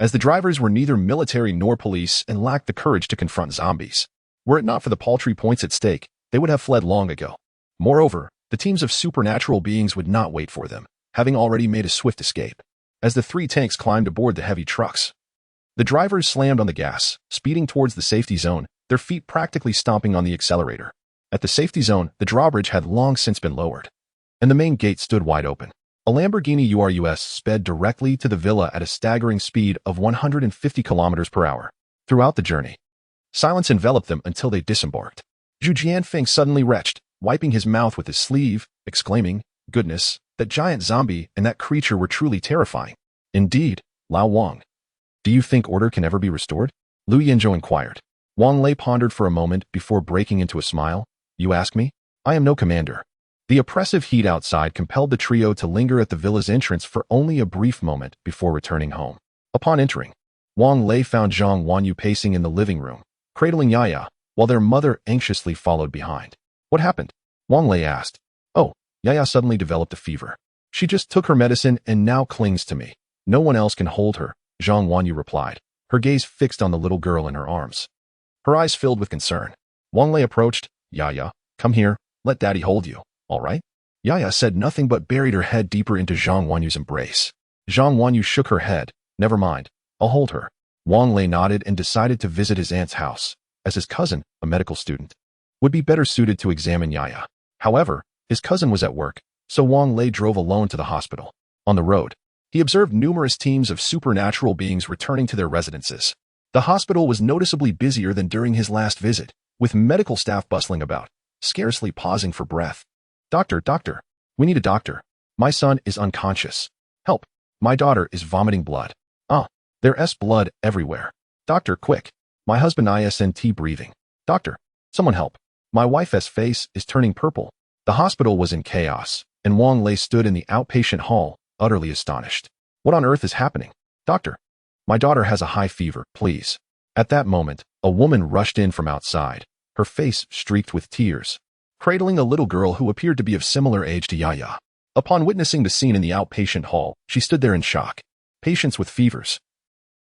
as the drivers were neither military nor police and lacked the courage to confront zombies. Were it not for the paltry points at stake, they would have fled long ago. Moreover, the teams of supernatural beings would not wait for them, having already made a swift escape. As the 3 tanks climbed aboard the heavy trucks, the drivers slammed on the gas, speeding towards the safety zone, their feet practically stomping on the accelerator. At the safety zone, the drawbridge had long since been lowered, and the main gate stood wide open. A Lamborghini Urus sped directly to the villa at a staggering speed of 150 kilometers per hour. Throughout the journey, silence enveloped them until they disembarked. Zhu Jianfeng suddenly retched, wiping his mouth with his sleeve, exclaiming, "Goodness, that giant zombie and that creature were truly terrifying." "Indeed, Lao Wang. Do you think order can ever be restored?" Lu Yinzhou inquired. Wang Lei pondered for a moment before breaking into a smile. "You ask me? I am no commander." The oppressive heat outside compelled the trio to linger at the villa's entrance for only a brief moment before returning home. Upon entering, Wang Lei found Zhang Wanyu pacing in the living room, cradling Yaya, while their mother anxiously followed behind. "What happened?" Wang Lei asked. "Oh, Yaya suddenly developed a fever. She just took her medicine and now clings to me. No one else can hold her," Zhang Wanyu replied, her gaze fixed on the little girl in her arms. Her eyes filled with concern. Wang Lei approached. "Yaya, come here, let daddy hold you, all right?" Yaya said nothing but buried her head deeper into Zhang Wanyu's embrace. Zhang Wanyu shook her head. "Never mind, I'll hold her." Wang Lei nodded and decided to visit his aunt's house, as his cousin, a medical student, would be better suited to examine Yaya. However, his cousin was at work, so Wang Lei drove alone to the hospital. On the road, he observed numerous teams of supernatural beings returning to their residences. The hospital was noticeably busier than during his last visit, with medical staff bustling about, scarcely pausing for breath. Doctor, we need a doctor. My son is unconscious. Help, my daughter is vomiting blood. There's blood everywhere. Doctor, quick. My husband isn't breathing. Doctor, someone help. My wife's face is turning purple." The hospital was in chaos, and Wang Lei stood in the outpatient hall, utterly astonished. "What on earth is happening?" "Doctor, my daughter has a high fever, please." At that moment, a woman rushed in from outside, her face streaked with tears, cradling a little girl who appeared to be of similar age to Yaya. Upon witnessing the scene in the outpatient hall, she stood there in shock. "Patients with fevers,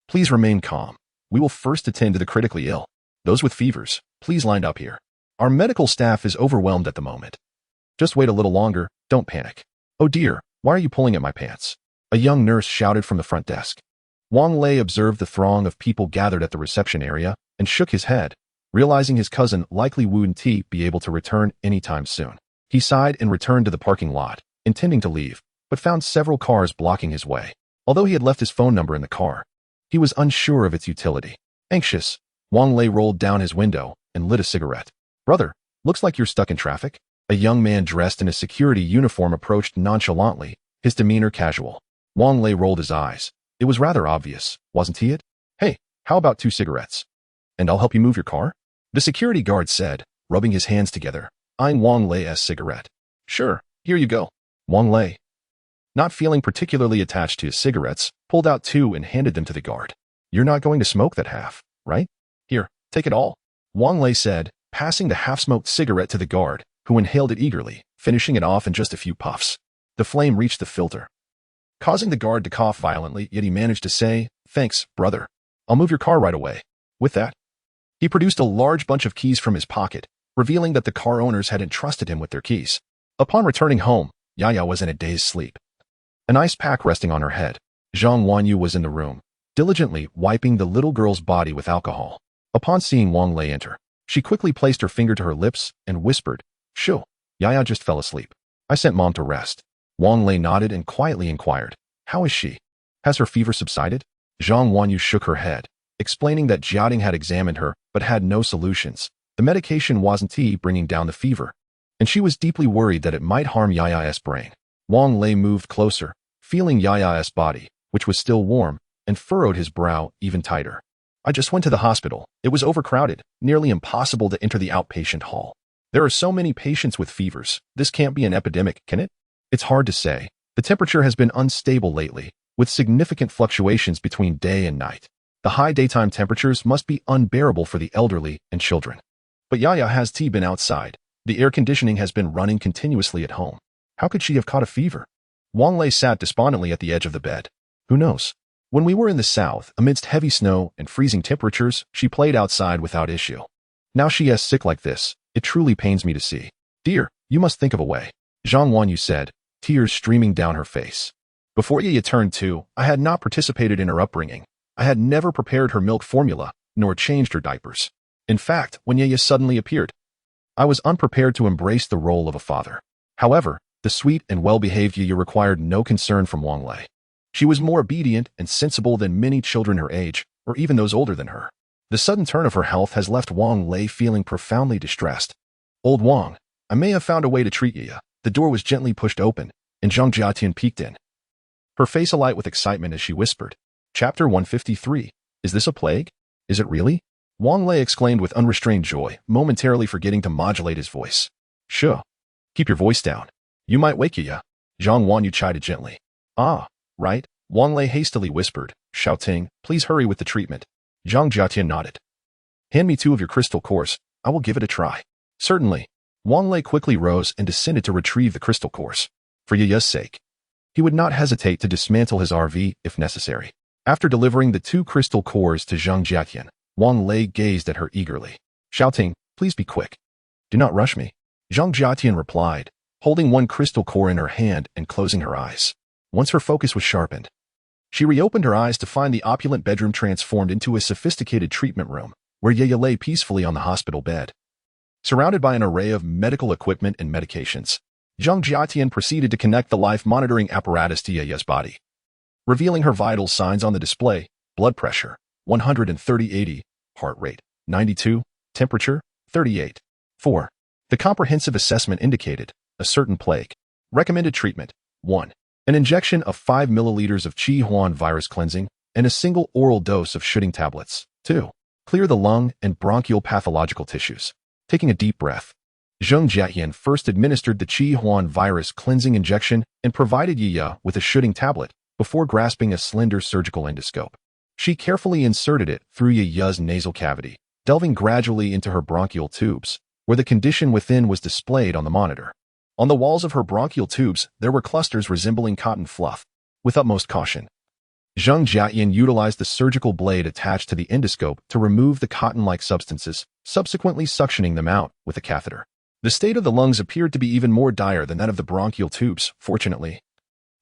please remain calm. We will first attend to the critically ill. Those with fevers, please line up here. Our medical staff is overwhelmed at the moment. Just wait a little longer, don't panic." "Oh dear, why are you pulling at my pants?" a young nurse shouted from the front desk. Wang Lei observed the throng of people gathered at the reception area and shook his head, realizing his cousin likely wouldn't be able to return anytime soon. He sighed and returned to the parking lot, intending to leave, but found several cars blocking his way. Although he had left his phone number in the car, he was unsure of its utility. Anxious, Wang Lei rolled down his window and lit a cigarette. "Brother, looks like you're stuck in traffic." A young man dressed in a security uniform approached nonchalantly, his demeanor casual. Wang Lei rolled his eyes. It was rather obvious, wasn't it? "Hey, how about 2 cigarettes? And I'll help you move your car?" the security guard said, rubbing his hands together, eyeing Wang Lei's cigarette. "Sure, here you go." Wang Lei, not feeling particularly attached to his cigarettes, pulled out 2 and handed them to the guard. "You're not going to smoke that half, right? Here, take it all," Wang Lei said, passing the half-smoked cigarette to the guard, who inhaled it eagerly, finishing it off in just a few puffs. The flame reached the filter, causing the guard to cough violently, yet he managed to say, "Thanks, brother. I'll move your car right away." With that, he produced a large bunch of keys from his pocket, revealing that the car owners had entrusted him with their keys. Upon returning home, Yaya was in a dazed sleep, an ice pack resting on her head. Zhang Wanyu was in the room, diligently wiping the little girl's body with alcohol. Upon seeing Wang Lei enter, she quickly placed her finger to her lips and whispered, "Shoo, Yaya just fell asleep. I sent mom to rest." Wang Lei nodded and quietly inquired, "How is she? Has her fever subsided?" Zhang Wanyu shook her head, explaining that Jiating had examined her but had no solutions. The medication wasn't bringing down the fever, and she was deeply worried that it might harm Yaya's brain. Wang Lei moved closer, feeling Yaya's body, which was still warm, and furrowed his brow even tighter. "I just went to the hospital. It was overcrowded, nearly impossible to enter the outpatient hall. There are so many patients with fevers. This can't be an epidemic, can it?" "It's hard to say. The temperature has been unstable lately, with significant fluctuations between day and night. The high daytime temperatures must be unbearable for the elderly and children. But Yaya has been outside. The air conditioning has been running continuously at home. How could she have caught a fever? Wang Lei sat despondently at the edge of the bed. Who knows? When we were in the south, amidst heavy snow and freezing temperatures, she played outside without issue. Now she is sick like this. It truly pains me to see. Dear, you must think of a way. Zhang Wanyu said, tears streaming down her face. Before Yaya turned 2, I had not participated in her upbringing. I had never prepared her milk formula, nor changed her diapers. In fact, when Yaya suddenly appeared, I was unprepared to embrace the role of a father. However, the sweet and well-behaved Yaya required no concern from Wang Lei. She was more obedient and sensible than many children her age, or even those older than her. The sudden turn of her health has left Wang Lei feeling profoundly distressed. Old Wang, I may have found a way to treat Yaya. The door was gently pushed open, and Zhang Jiatian peeked in. Her face alight with excitement as she whispered, Chapter 153. Is this a plague? Is it really? Wang Lei exclaimed with unrestrained joy, momentarily forgetting to modulate his voice. Sure. Keep your voice down. You might wake Yaya. Zhang Wanyu chided gently. Ah, right, Wang Lei hastily whispered, shouting, please hurry with the treatment. Zhang Jiatian nodded. Hand me 2 of your crystal cores. I will give it a try. Certainly. Wang Lei quickly rose and descended to retrieve the crystal cores. For Yaya's sake. He would not hesitate to dismantle his RV if necessary. After delivering the 2 crystal cores to Zhang Jiatian, Wang Lei gazed at her eagerly, shouting, please be quick. Do not rush me. Zhang Jiatian replied, holding 1 crystal core in her hand and closing her eyes. Once her focus was sharpened, she reopened her eyes to find the opulent bedroom transformed into a sophisticated treatment room, where Yaya lay peacefully on the hospital bed. Surrounded by an array of medical equipment and medications, Zhang Jiatian proceeded to connect the life monitoring apparatus to Yaya's body. Revealing her vital signs on the display, blood pressure, 130/80, heart rate, 92, temperature, 38. 4. The comprehensive assessment indicated a certain plague. Recommended treatment, 1. An injection of 5 milliliters of Qi Huan virus cleansing and a single oral dose of shooting tablets. 2. Clear the lung and bronchial pathological tissues. Taking a deep breath, Zhang Jiatian first administered the Qi Huan virus cleansing injection and provided Yaya with a shooting tablet before grasping a slender surgical endoscope. She carefully inserted it through Yaya's nasal cavity, delving gradually into her bronchial tubes, where the condition within was displayed on the monitor. On the walls of her bronchial tubes, there were clusters resembling cotton fluff. With utmost caution, Zhang Jiatian utilized the surgical blade attached to the endoscope to remove the cotton-like substances, subsequently suctioning them out with a catheter. The state of the lungs appeared to be even more dire than that of the bronchial tubes, fortunately.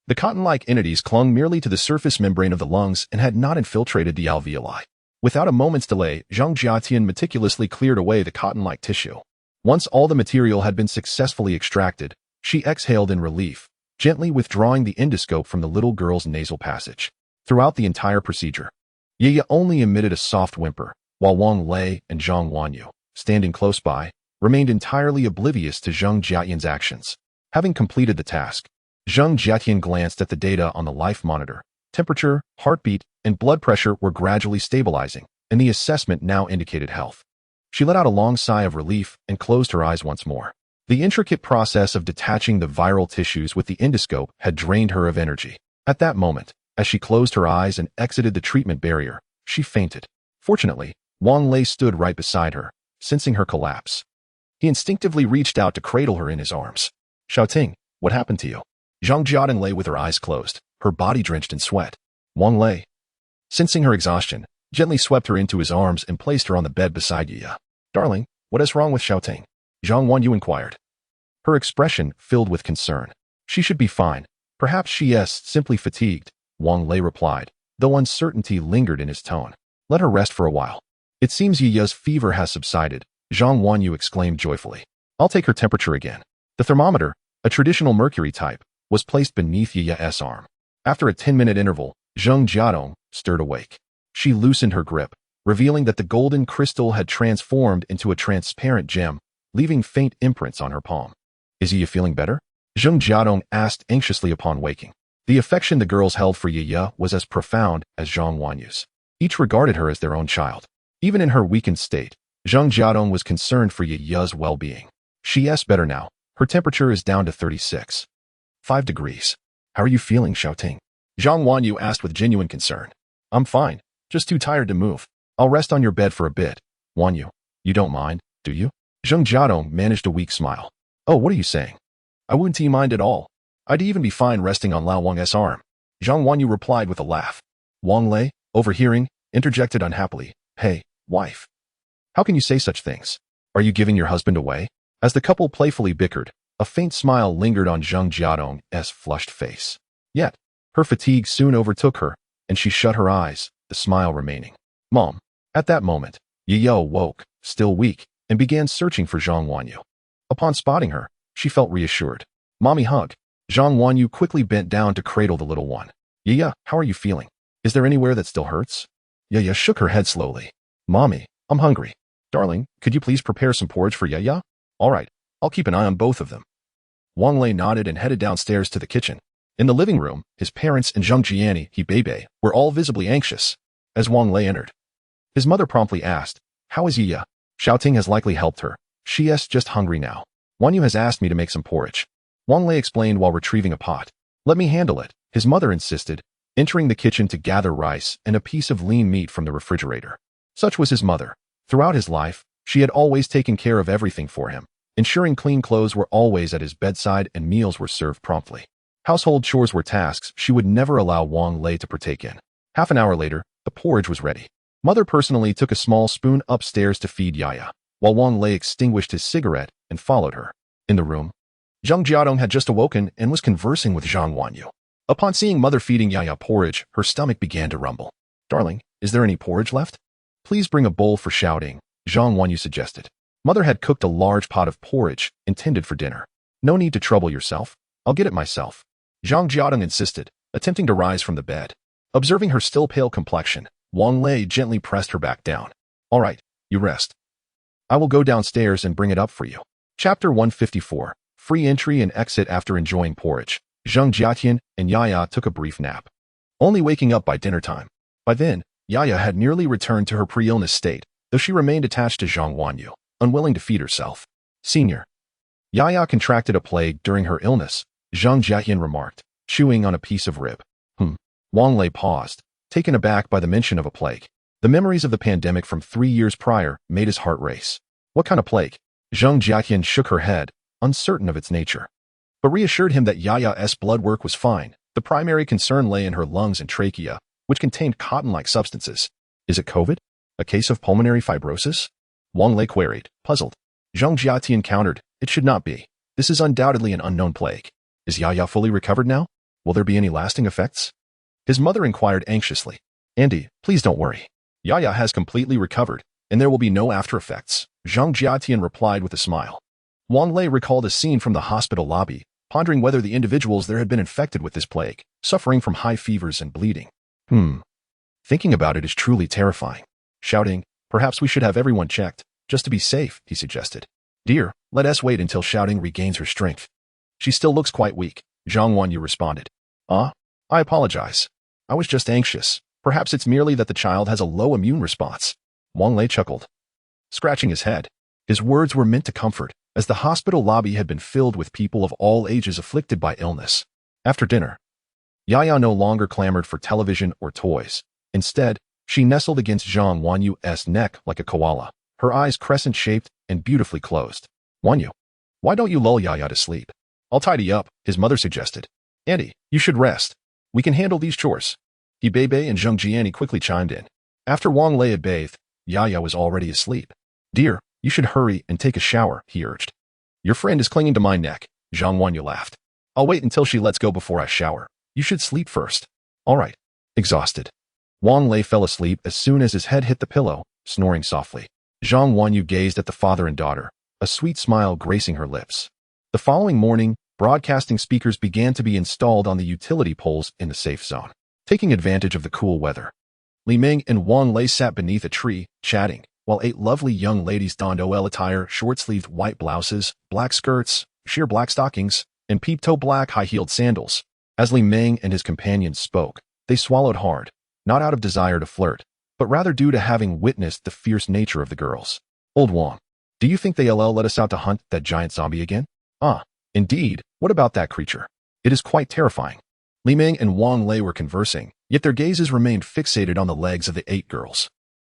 The cotton-like entities clung merely to the surface membrane of the lungs and had not infiltrated the alveoli. Without a moment's delay, Zhang Jiatian meticulously cleared away the cotton-like tissue. Once all the material had been successfully extracted, she exhaled in relief, gently withdrawing the endoscope from the little girl's nasal passage. Throughout the entire procedure, Yaya only emitted a soft whimper, while Wang Lei and Zhang Wanyu, standing close by, remained entirely oblivious to Zhang Jiatian's actions. Having completed the task, Zhang Jiatian glanced at the data on the life monitor. Temperature, heartbeat, and blood pressure were gradually stabilizing, and the assessment now indicated health. She let out a long sigh of relief and closed her eyes once more. The intricate process of detaching the viral tissues with the endoscope had drained her of energy. At that moment, as she closed her eyes and exited the treatment barrier, she fainted. Fortunately, Wang Lei stood right beside her, sensing her collapse. He instinctively reached out to cradle her in his arms. Shouting, what happened to you? Zhang Jiatian lay with her eyes closed, her body drenched in sweat. Wang Lei, sensing her exhaustion, gently swept her into his arms and placed her on the bed beside Yaya. Darling, what is wrong with Xiaoting? Zhang Wanyu inquired. Her expression filled with concern. She should be fine. Perhaps she is simply fatigued, Wang Lei replied, though uncertainty lingered in his tone. Let her rest for a while. It seems Yaya's fever has subsided, Zhang Wanyu exclaimed joyfully. I'll take her temperature again. The thermometer, a traditional mercury type, was placed beneath Yaya's arm. After a 10-minute interval, Zhang Jiadong stirred awake. She loosened her grip, revealing that the golden crystal had transformed into a transparent gem, leaving faint imprints on her palm. Is Yaya feeling better? Zhang Jiadong asked anxiously upon waking. The affection the girls held for Yaya was as profound as Zhang Wanyu's. Each regarded her as their own child. Even in her weakened state, Zhang Jiadong was concerned for Yaya's well-being. She is better now. Her temperature is down to 36.5 degrees. How are you feeling, Xiaoting? Zhang Wanyu asked with genuine concern. I'm fine. Just too tired to move. I'll rest on your bed for a bit. Wan Yu, you don't mind, do you? Zheng Jiadong managed a weak smile. Oh, what are you saying? I wouldn't mind at all. I'd even be fine resting on Lao Wang's arm. Zhang Wanyu replied with a laugh. Wang Lei, overhearing, interjected unhappily. Hey, wife. How can you say such things? Are you giving your husband away? As the couple playfully bickered, a faint smile lingered on Zheng Jiadong's flushed face. Yet, her fatigue soon overtook her, and she shut her eyes, the smile remaining. Mom. At that moment, Yiyo woke, still weak, and began searching for Zhang Wanyu. Upon spotting her, she felt reassured. Mommy hug. Zhang Wanyu quickly bent down to cradle the little one. Yiya, how are you feeling? Is there anywhere that still hurts? Yiya shook her head slowly. Mommy, I'm hungry. Darling, could you please prepare some porridge for Yiya? All right, I'll keep an eye on both of them. Wang Lei nodded and headed downstairs to the kitchen. In the living room, his parents and Zheng Jiani, Bebe, were all visibly anxious. As Wang Lei entered, his mother promptly asked, How is Yiya? Shouting has likely helped her. She's just hungry now. Wanyu has asked me to make some porridge. Wang Lei explained while retrieving a pot. Let me handle it, his mother insisted, entering the kitchen to gather rice and a piece of lean meat from the refrigerator. Such was his mother. Throughout his life, she had always taken care of everything for him, ensuring clean clothes were always at his bedside and meals were served promptly. Household chores were tasks she would never allow Wang Lei to partake in. Half an hour later, the porridge was ready. Mother personally took a small spoon upstairs to feed Yaya, while Wang Lei extinguished his cigarette and followed her. In the room, Zheng Jiadong had just awoken and was conversing with Zhang Wanyu. Upon seeing mother feeding Yaya porridge, her stomach began to rumble. Darling, is there any porridge left? Please bring a bowl for shouting, Zhang Wanyu suggested. Mother had cooked a large pot of porridge intended for dinner. No need to trouble yourself. I'll get it myself. Zhang Jiadong insisted, attempting to rise from the bed. Observing her still pale complexion, Wang Lei gently pressed her back down. All right, you rest. I will go downstairs and bring it up for you. Chapter 154. Free entry and exit after enjoying porridge. Zheng Jiatian and Yaya took a brief nap, only waking up by dinner time. By then, Yaya had nearly returned to her pre-illness state, though she remained attached to Zhang Wanyu, unwilling to feed herself. Senior. Yaya contracted a plague during her illness, Zheng Jiatian remarked, chewing on a piece of rib. Wang Lei paused, taken aback by the mention of a plague. The memories of the pandemic from 3 years prior made his heart race. What kind of plague? Zheng Jiatian shook her head, uncertain of its nature, but reassured him that Yaya's blood work was fine. The primary concern lay in her lungs and trachea, which contained cotton-like substances. Is it COVID? A case of pulmonary fibrosis? Wang Lei queried, puzzled. Zheng Jiatian countered, it should not be. This is undoubtedly an unknown plague. Is Yaya fully recovered now? Will there be any lasting effects? His mother inquired anxiously. Andy, please don't worry. Yaya has completely recovered, and there will be no after effects. Zheng Jiatian replied with a smile. Wang Lei recalled a scene from the hospital lobby, pondering whether the individuals there had been infected with this plague, suffering from high fevers and bleeding. Thinking about it is truly terrifying. Shouting, perhaps we should have everyone checked, just to be safe, he suggested. Dear, let us wait until Shouting regains her strength. She still looks quite weak, Zhang Wanyu responded. I apologize. I was just anxious. Perhaps it's merely that the child has a low immune response. Wang Lei chuckled, scratching his head. His words were meant to comfort, as the hospital lobby had been filled with people of all ages afflicted by illness. After dinner, Yaya no longer clamored for television or toys. Instead, she nestled against Zhang Wanyu's neck like a koala, her eyes crescent-shaped and beautifully closed. Wanyu, why don't you lull Yaya to sleep? I'll tidy up, his mother suggested. Andy, you should rest. We can handle these chores. Bebe and Zheng Jiani quickly chimed in. After Wang Lei had bathed, Yaya was already asleep. Dear, you should hurry and take a shower, he urged. Your friend is clinging to my neck, Zhang Wanyu laughed. I'll wait until she lets go before I shower. You should sleep first. All right. Exhausted, Wang Lei fell asleep as soon as his head hit the pillow, snoring softly. Zhang Wanyu gazed at the father and daughter, a sweet smile gracing her lips. The following morning, broadcasting speakers began to be installed on the utility poles in the safe zone. Taking advantage of the cool weather, Li Ming and Wang Lei sat beneath a tree, chatting, while 8 lovely young ladies donned OL attire, short-sleeved white blouses, black skirts, sheer black stockings, and peep-toe black high-heeled sandals. As Li Ming and his companions spoke, they swallowed hard, not out of desire to flirt, but rather due to having witnessed the fierce nature of the girls. Old Wang, do you think they'll let us out to hunt that giant zombie again? Indeed, what about that creature? It is quite terrifying. Li Ming and Wang Lei were conversing, Yet their gazes remained fixated on the legs of the 8 girls.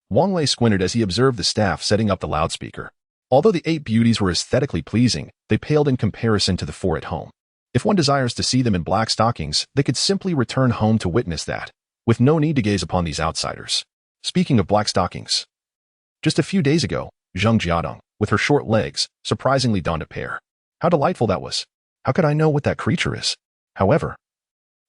Wang Lei squinted as he observed the staff setting up the loudspeaker. Although the 8 beauties were aesthetically pleasing, they paled in comparison to the 4 at home. If one desires to see them in black stockings, they could simply return home to witness that, with no need to gaze upon these outsiders. Speaking of black stockings, just a few days ago, Zheng Jiadong, with her short legs, surprisingly donned a pair. How delightful that was. How could I know what that creature is? However,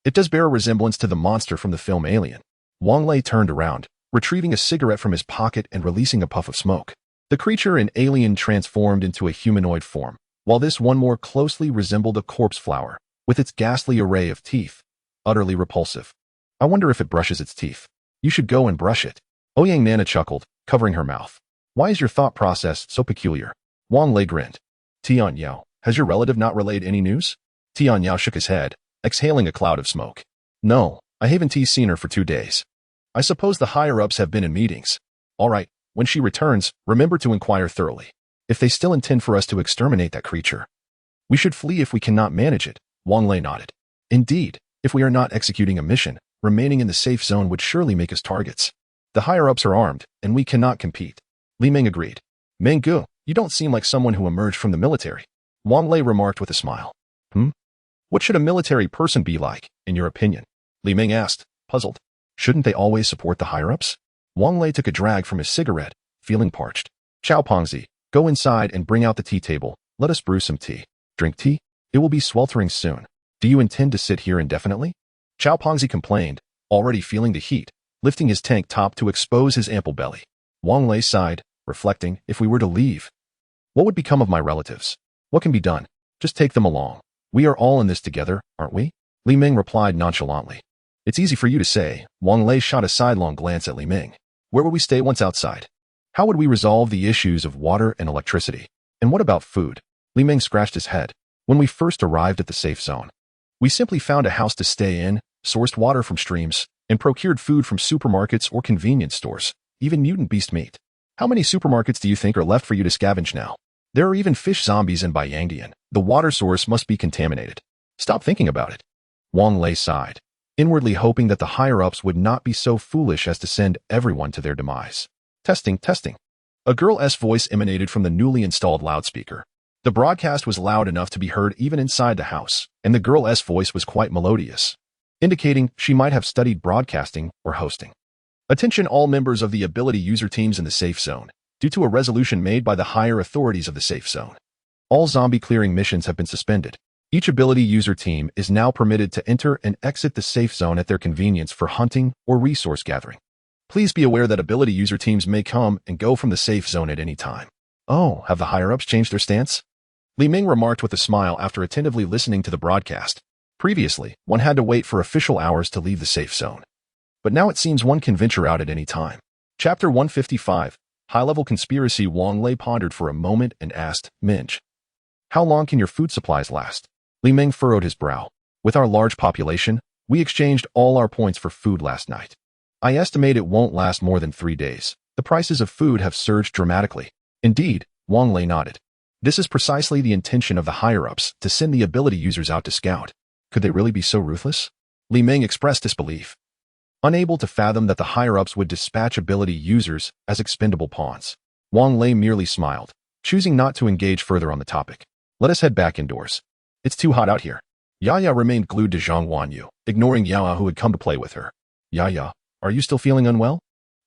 it does bear a resemblance to the monster from the film Alien. Wang Lei turned around, retrieving a cigarette from his pocket and releasing a puff of smoke. The creature in Alien transformed into a humanoid form, while this one more closely resembled a corpse flower, with its ghastly array of teeth. Utterly repulsive. I wonder if it brushes its teeth. You should go and brush it. Ouyang Nana chuckled, covering her mouth. Why is your thought process so peculiar? Wang Lei grinned. Tian Yao, has your relative not relayed any news? Tian Yao shook his head, exhaling a cloud of smoke. No, I haven't seen her for 2 days. I suppose the higher-ups have been in meetings. All right, when she returns, remember to inquire thoroughly. If they still intend for us to exterminate that creature, we should flee if we cannot manage it. Wang Lei nodded. Indeed, if we are not executing a mission, remaining in the safe zone would surely make us targets. The higher-ups are armed, and we cannot compete. Li Ming agreed. Menggu, you don't seem like someone who emerged from the military. Wang Lei remarked with a smile. What should a military person be like, in your opinion? Li Ming asked, puzzled. Shouldn't they always support the higher-ups? Wang Lei took a drag from his cigarette, feeling parched. Chao Pongzi, go inside and bring out the tea table. Let us brew some tea. Drink tea? It will be sweltering soon. Do you intend to sit here indefinitely? Chao Pongzi complained, already feeling the heat, lifting his tank top to expose his ample belly. Wang Lei sighed, reflecting, if we were to leave, what would become of my relatives? What can be done? Just take them along. We are all in this together, aren't we? Li Ming replied nonchalantly. It's easy for you to say. Wang Lei shot a sidelong glance at Li Ming. Where would we stay once outside? How would we resolve the issues of water and electricity? And what about food? Li Ming scratched his head. When we first arrived at the safe zone, we simply found a house to stay in, sourced water from streams, and procured food from supermarkets or convenience stores, even mutant beast meat. How many supermarkets do you think are left for you to scavenge now? There are even fish zombies in Baiyangdian. The water source must be contaminated. Stop thinking about it. Wang Lei sighed, inwardly hoping that the higher-ups would not be so foolish as to send everyone to their demise. Testing, testing. A girl's voice emanated from the newly installed loudspeaker. The broadcast was loud enough to be heard even inside the house, and the girl's voice was quite melodious, indicating she might have studied broadcasting or hosting. Attention all members of the ability user teams in the safe zone, due to a resolution made by the higher authorities of the safe zone. All zombie clearing missions have been suspended. Each ability user team is now permitted to enter and exit the safe zone at their convenience for hunting or resource gathering. Please be aware that ability user teams may come and go from the safe zone at any time. Oh, have the higher-ups changed their stance? Li Ming remarked with a smile after attentively listening to the broadcast. Previously, one had to wait for official hours to leave the safe zone. But now it seems one can venture out at any time. Chapter 155, High-Level Conspiracy. Wang Lei pondered for a moment and asked, Minj, how long can your food supplies last? Li Ming furrowed his brow. With our large population, we exchanged all our points for food last night. I estimate it won't last more than 3 days. The prices of food have surged dramatically. Indeed, Wang Lei nodded. This is precisely the intention of the higher-ups, to send the ability users out to scout. Could they really be so ruthless? Li Ming expressed disbelief, unable to fathom that the higher-ups would dispatch ability users as expendable pawns. Wang Lei merely smiled, choosing not to engage further on the topic. Let us head back indoors. It's too hot out here. Yaya remained glued to Zhang Wanyu, ignoring Yaya who had come to play with her. Yaya, are you still feeling unwell?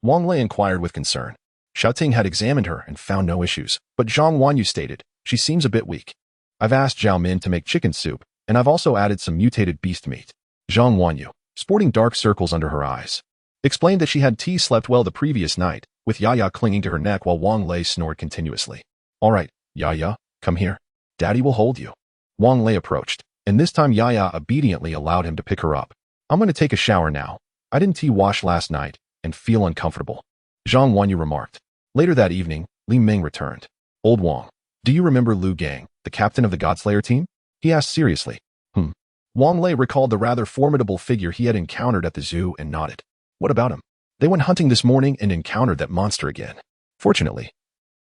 Wang Lei inquired with concern. Xiaoting had examined her and found no issues, but Zhang Wanyu stated, she seems a bit weak. I've asked Zhao Min to make chicken soup, and I've also added some mutated beast meat. Zhang Wanyu, sporting dark circles under her eyes, explained that she had slept well the previous night, with Yaya clinging to her neck while Wang Lei snored continuously. All right, Yaya, come here. Daddy will hold you. Wang Lei approached, and this time Yaya obediently allowed him to pick her up. I'm going to take a shower now. I didn't wash last night and feel uncomfortable. Zhang Wanyu remarked. Later that evening, Li Ming returned. Old Wang, do you remember Lu Gang, the captain of the Godslayer team? He asked seriously. Wang Lei recalled the rather formidable figure he had encountered at the zoo and nodded. What about him? They went hunting this morning and encountered that monster again. Fortunately,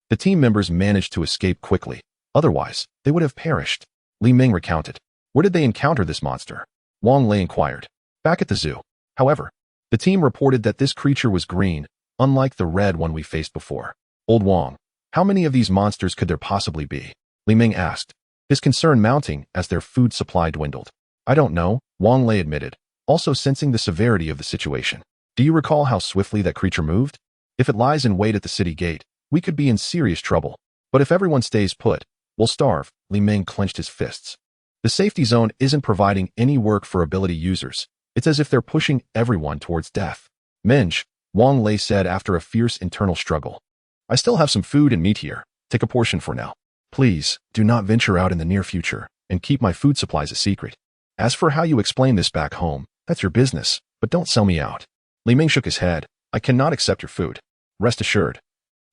the team members managed to escape quickly. Otherwise, they would have perished. Li Ming recounted. Where did they encounter this monster? Wang Lei inquired. Back at the zoo. However, The team reported that this creature was green, unlike the red one we faced before. Old Wang, how many of these monsters could there possibly be? Li Ming asked, his concern mounting as their food supply dwindled. I don't know, Wang Lei admitted, also sensing the severity of the situation. Do you recall how swiftly that creature moved? If it lies in wait at the city gate, we could be in serious trouble. But if everyone stays put, we'll starve. Li Ming clenched his fists. The safety zone isn't providing any work for ability users. It's as if they're pushing everyone towards death. Minge, Wang Lei said after a fierce internal struggle. I still have some food and meat here. Take a portion for now. Please, do not venture out in the near future, and keep my food supplies a secret. As for how you explain this back home, that's your business, but don't sell me out. Li Ming shook his head. I cannot accept your food. Rest assured.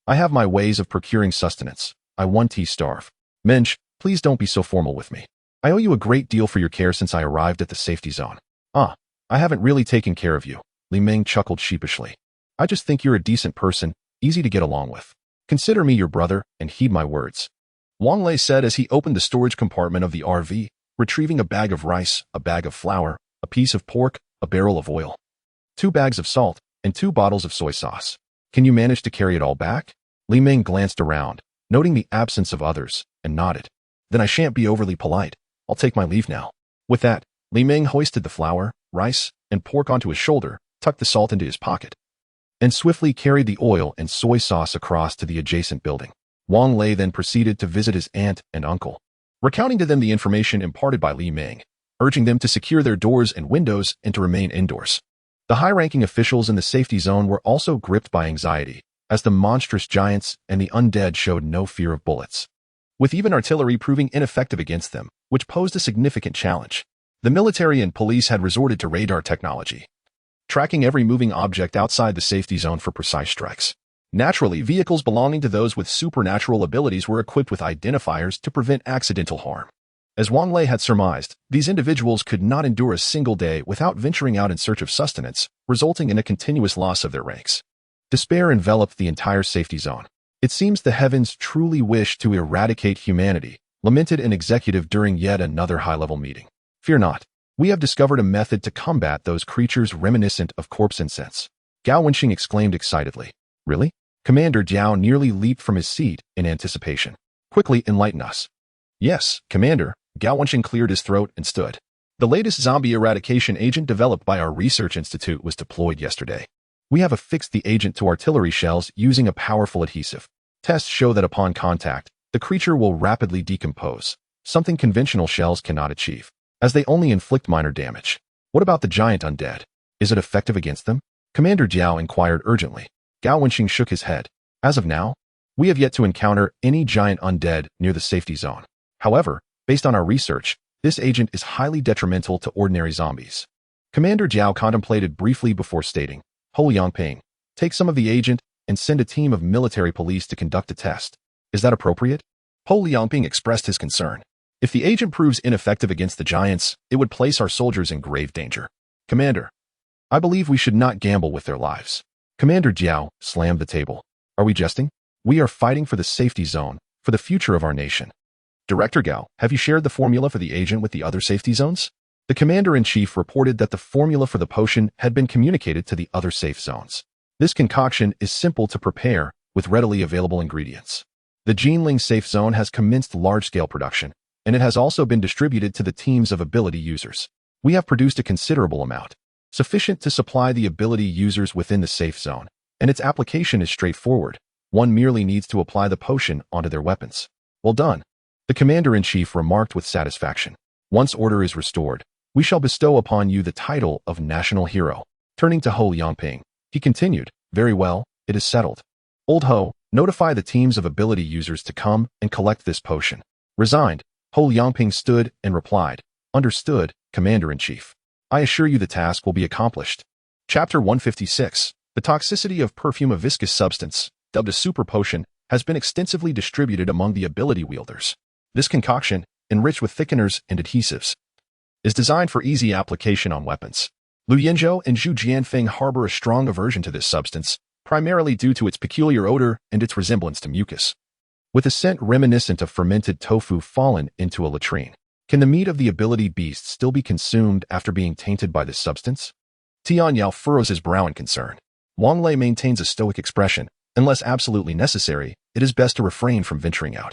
I have my ways of procuring sustenance. I won't starve. Minge, please don't be so formal with me. I owe you a great deal for your care since I arrived at the safety zone. I haven't really taken care of you. Li Ming chuckled sheepishly. I just think you're a decent person, easy to get along with. Consider me your brother and heed my words. Wang Lei said as he opened the storage compartment of the RV, retrieving a bag of rice, a bag of flour, a piece of pork, a barrel of oil, 2 bags of salt, and 2 bottles of soy sauce. Can you manage to carry it all back? Li Ming glanced around, noting the absence of others, and nodded. Then I shan't be overly polite. I'll take my leave now. With that, Li Ming hoisted the flour, rice, and pork onto his shoulder, tucked the salt into his pocket, and swiftly carried the oil and soy sauce across to the adjacent building. Wang Lei then proceeded to visit his aunt and uncle, recounting to them the information imparted by Li Ming, urging them to secure their doors and windows and to remain indoors. The high-ranking officials in the safety zone were also gripped by anxiety, as the monstrous giants and the undead showed no fear of bullets, with even artillery proving ineffective against them, which posed a significant challenge. The military and police had resorted to radar technology, tracking every moving object outside the safety zone for precise strikes. Naturally, vehicles belonging to those with supernatural abilities were equipped with identifiers to prevent accidental harm. As Wang Lei had surmised, these individuals could not endure a single day without venturing out in search of sustenance, resulting in a continuous loss of their ranks. Despair enveloped the entire safety zone. It seems the heavens truly wish to eradicate humanity, lamented an executive during yet another high-level meeting. Fear not. We have discovered a method to combat those creatures reminiscent of corpse incense. Gao Wenxing exclaimed excitedly. Really? Commander Jiao nearly leaped from his seat in anticipation. Quickly enlighten us. Yes, Commander. Gao Wenxing cleared his throat and stood. The latest zombie eradication agent developed by our research institute was deployed yesterday. We have affixed the agent to artillery shells using a powerful adhesive. Tests show that upon contact, the creature will rapidly decompose, something conventional shells cannot achieve, as they only inflict minor damage. What about the giant undead? Is it effective against them? Commander Jiao inquired urgently. Gao Wenxing shook his head. As of now, we have yet to encounter any giant undead near the safety zone. However, based on our research, this agent is highly detrimental to ordinary zombies. Commander Jiao contemplated briefly before stating, Ho Yangping, take some of the agent and send a team of military police to conduct a test. Is that appropriate? Ho Yangping expressed his concern. If the agent proves ineffective against the giants, it would place our soldiers in grave danger. Commander, I believe we should not gamble with their lives. Commander Jiao slammed the table. Are we jesting? We are fighting for the safety zone, for the future of our nation. Director Gao, have you shared the formula for the agent with the other safety zones? The commander-in-chief reported that the formula for the potion had been communicated to the other safe zones. This concoction is simple to prepare with readily available ingredients. The Jinling safe zone has commenced large-scale production, and it has also been distributed to the teams of ability users. We have produced a considerable amount, sufficient to supply the ability users within the safe zone, and its application is straightforward. One merely needs to apply the potion onto their weapons. Well done. The commander-in-chief remarked with satisfaction. Once order is restored, we shall bestow upon you the title of National Hero. Turning to Ho Yangping, he continued, very well, it is settled. Old Ho, notify the teams of ability users to come and collect this potion. Resigned, Ho Yangping stood and replied, understood, Commander-in-Chief. I assure you the task will be accomplished. Chapter 156. The toxicity of perfume, a viscous substance, dubbed a super potion, has been extensively distributed among the ability wielders. This concoction, enriched with thickeners and adhesives, is designed for easy application on weapons. Lu Yinzhou and Zhu Jianfeng harbor a strong aversion to this substance, primarily due to its peculiar odor and its resemblance to mucus, with a scent reminiscent of fermented tofu fallen into a latrine. Can the meat of the ability beast still be consumed after being tainted by this substance? Tian Yao furrows his brow in concern. Wang Lei maintains a stoic expression. Unless absolutely necessary, it is best to refrain from venturing out.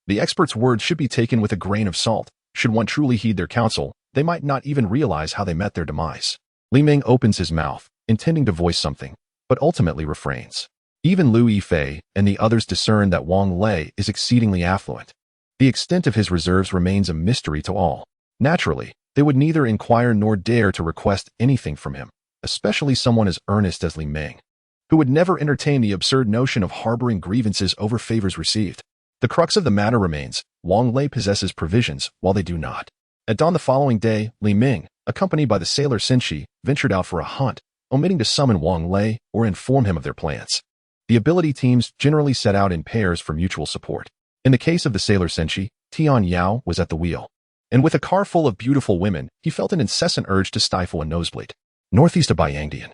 The experts' words should be taken with a grain of salt. Should one truly heed their counsel, they might not even realize how they met their demise. Li Ming opens his mouth, intending to voice something, but ultimately refrains. Even Liu Yifei and the others discern that Wang Lei is exceedingly affluent. The extent of his reserves remains a mystery to all. Naturally, they would neither inquire nor dare to request anything from him, especially someone as earnest as Li Ming, who would never entertain the absurd notion of harboring grievances over favors received. The crux of the matter remains, Wang Lei possesses provisions, while they do not. At dawn the following day, Li Ming, accompanied by the sailor Senshi, ventured out for a hunt, omitting to summon Wang Lei or inform him of their plans. The ability teams generally set out in pairs for mutual support. In the case of the sailor Senshi, Tian Yao was at the wheel. And with a car full of beautiful women, he felt an incessant urge to stifle a nosebleed. Northeast of Baiyangdian,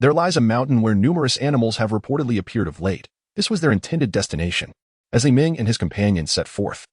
there lies a mountain where numerous animals have reportedly appeared of late. This was their intended destination. As Li Ming and his companions set forth,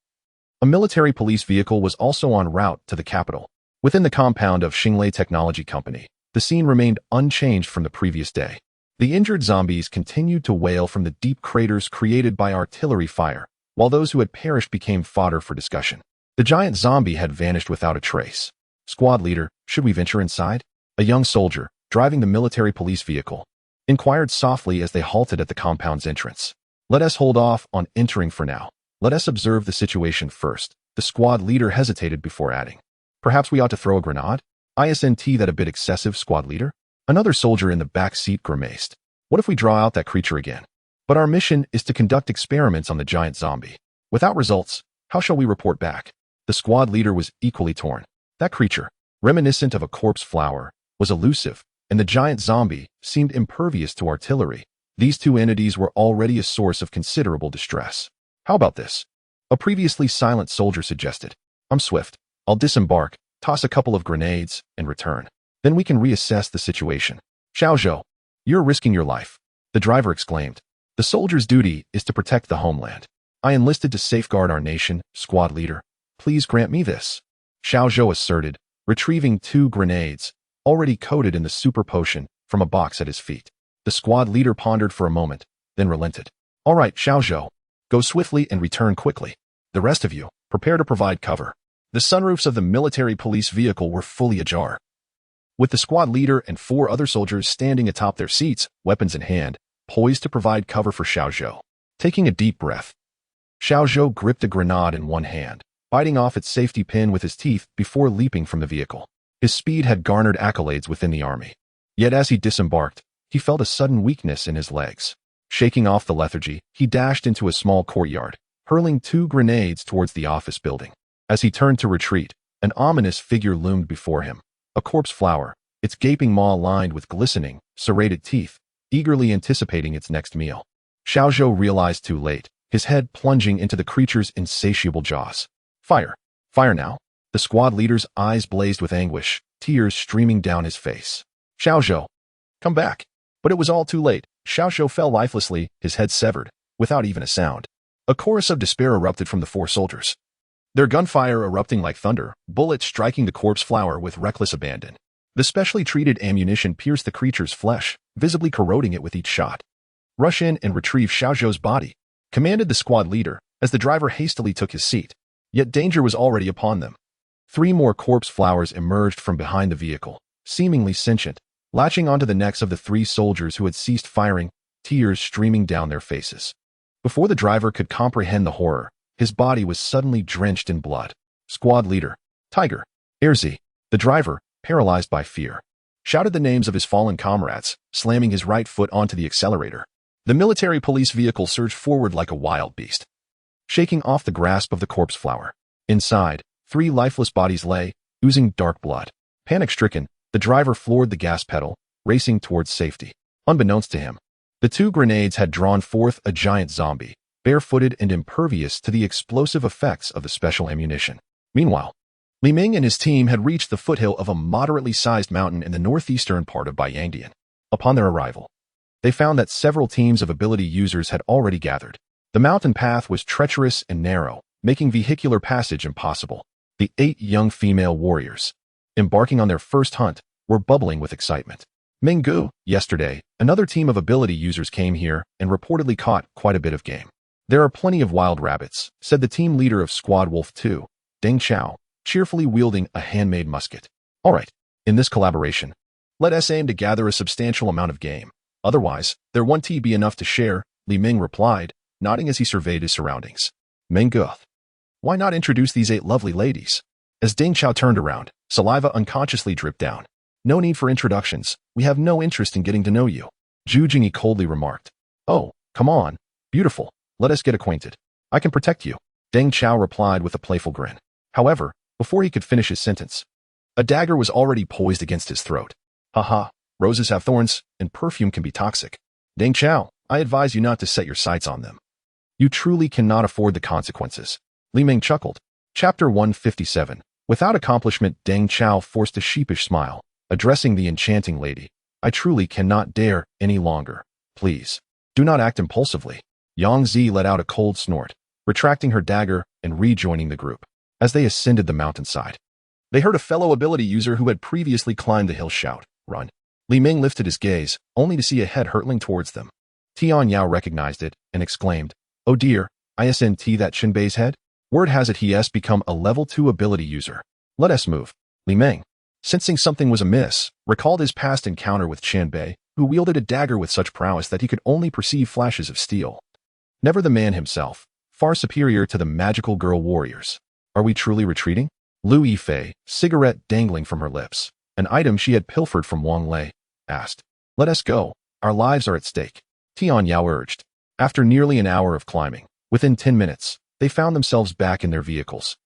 a military police vehicle was also en route to the capital. Within the compound of Xinglei Technology Company, the scene remained unchanged from the previous day. The injured zombies continued to wail from the deep craters created by artillery fire, while those who had perished became fodder for discussion. The giant zombie had vanished without a trace. Squad leader, should we venture inside? A young soldier, driving the military police vehicle, inquired softly as they halted at the compound's entrance. Let us hold off on entering for now. Let us observe the situation first. The squad leader hesitated before adding, perhaps we ought to throw a grenade? Isn't that a bit excessive, squad leader? Another soldier in the back seat grimaced. What if we draw out that creature again? But our mission is to conduct experiments on the giant zombie. Without results, how shall we report back? The squad leader was equally torn. That creature, reminiscent of a corpse flower, was elusive, and the giant zombie seemed impervious to artillery. These two entities were already a source of considerable distress. How about this? A previously silent soldier suggested. I'm swift. I'll disembark, toss a couple of grenades, and return. Then we can reassess the situation. Xiao Zhou, you're risking your life. The driver exclaimed. The soldier's duty is to protect the homeland. I enlisted to safeguard our nation, squad leader. Please grant me this. Xiao Zhou asserted, retrieving 2 grenades, already coated in the super potion, from a box at his feet. The squad leader pondered for a moment, then relented. All right, Xiao Zhou, go swiftly and return quickly. The rest of you, prepare to provide cover. The sunroofs of the military police vehicle were fully ajar. With the squad leader and 4 other soldiers standing atop their seats, weapons in hand, poised to provide cover for Xiao Zhou. Taking a deep breath, Xiao Zhou gripped a grenade in one hand, biting off its safety pin with his teeth before leaping from the vehicle. His speed had garnered accolades within the army. Yet as he disembarked, he felt a sudden weakness in his legs. Shaking off the lethargy, he dashed into a small courtyard, hurling 2 grenades towards the office building. As he turned to retreat, an ominous figure loomed before him. A corpse flower, its gaping maw lined with glistening, serrated teeth, eagerly anticipating its next meal. Xiao Zhou realized too late, his head plunging into the creature's insatiable jaws. Fire! Fire now! The squad leader's eyes blazed with anguish, tears streaming down his face. Xiao Zhou, come back! But it was all too late. Xiao Zhou fell lifelessly, his head severed, without even a sound. A chorus of despair erupted from the 4 soldiers. Their gunfire erupting like thunder, bullets striking the corpse flower with reckless abandon. The specially treated ammunition pierced the creature's flesh, visibly corroding it with each shot. Rush in and retrieve Xiao Zhou's body, commanded the squad leader, as the driver hastily took his seat. Yet danger was already upon them. 3 more corpse flowers emerged from behind the vehicle, seemingly sentient, latching onto the necks of the 3 soldiers who had ceased firing, tears streaming down their faces. Before the driver could comprehend the horror, his body was suddenly drenched in blood. Squad leader, Tiger, Erzi, the driver, paralyzed by fear, shouted the names of his fallen comrades, slamming his right foot onto the accelerator. The military police vehicle surged forward like a wild beast, shaking off the grasp of the corpse flower. Inside, 3 lifeless bodies lay, oozing dark blood. Panic-stricken, the driver floored the gas pedal, racing towards safety. Unbeknownst to him, the 2 grenades had drawn forth a giant zombie, barefooted and impervious to the explosive effects of the special ammunition. Meanwhile, Li Ming and his team had reached the foothill of a moderately sized mountain in the northeastern part of Baiyangdian. Upon their arrival, they found that several teams of ability users had already gathered. The mountain path was treacherous and narrow, making vehicular passage impossible. The 8 young female warriors, embarking on their first hunt, were bubbling with excitement. Minggu, yesterday, another team of ability users came here and reportedly caught quite a bit of game. There are plenty of wild rabbits, said the team leader of Squad Wolf 2, Deng Chao, cheerfully wielding a handmade musket. All right, in this collaboration, let us aim to gather a substantial amount of game. Otherwise, there won't be enough to share, Li Ming replied, nodding as he surveyed his surroundings. Minggu, why not introduce these 8 lovely ladies? As Deng Chao turned around, saliva unconsciously dripped down. No need for introductions. We have no interest in getting to know you. Zhu Jingyi coldly remarked. Oh, come on. Beautiful. Let us get acquainted. I can protect you. Deng Chao replied with a playful grin. However, before he could finish his sentence, a dagger was already poised against his throat. Haha, roses have thorns, and perfume can be toxic. Deng Chao, I advise you not to set your sights on them. You truly cannot afford the consequences. Li Ming chuckled. Chapter 157. Without accomplishment, Deng Chao forced a sheepish smile, addressing the enchanting lady. I truly cannot dare any longer. Please, do not act impulsively. Yang Zi let out a cold snort, retracting her dagger and rejoining the group. As they ascended the mountainside, they heard a fellow ability user who had previously climbed the hill shout, "Run!" Li Ming lifted his gaze, only to see a head hurtling towards them. Tian Yao recognized it and exclaimed, "Oh dear, isn't that Qinbei's head? Word has it he has become a level 2 ability user. Let us move." Li Ming, sensing something was amiss, recalled his past encounter with Qianbei, who wielded a dagger with such prowess that he could only perceive flashes of steel. Never the man himself, far superior to the magical girl warriors. Are we truly retreating? Lu Yifei, cigarette dangling from her lips, an item she had pilfered from Wang Lei, asked. Let us go. Our lives are at stake. Tian Yao urged. After nearly an hour of climbing, within 10 minutes, they found themselves back in their vehicles,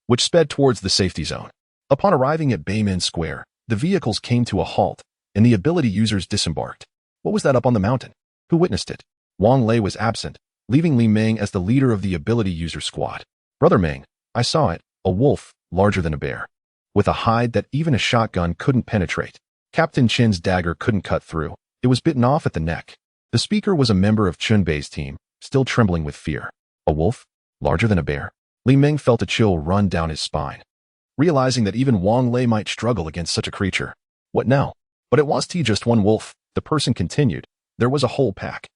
which sped towards the safety zone. Upon arriving at Beimin Square, the vehicles came to a halt, and the ability users disembarked. What was that up on the mountain? Who witnessed it? Wang Lei was absent, leaving Li Ming as the leader of the ability user squad. Brother Ming, I saw it, a wolf, larger than a bear, with a hide that even a shotgun couldn't penetrate. Captain Chin's dagger couldn't cut through. It was bitten off at the neck. The speaker was a member of Chunbei's team, still trembling with fear. A wolf? Larger than a bear? Li Ming felt a chill run down his spine, realizing that even Wang Lei might struggle against such a creature. What now? But it wasn't just one wolf, the person continued. There was a whole pack,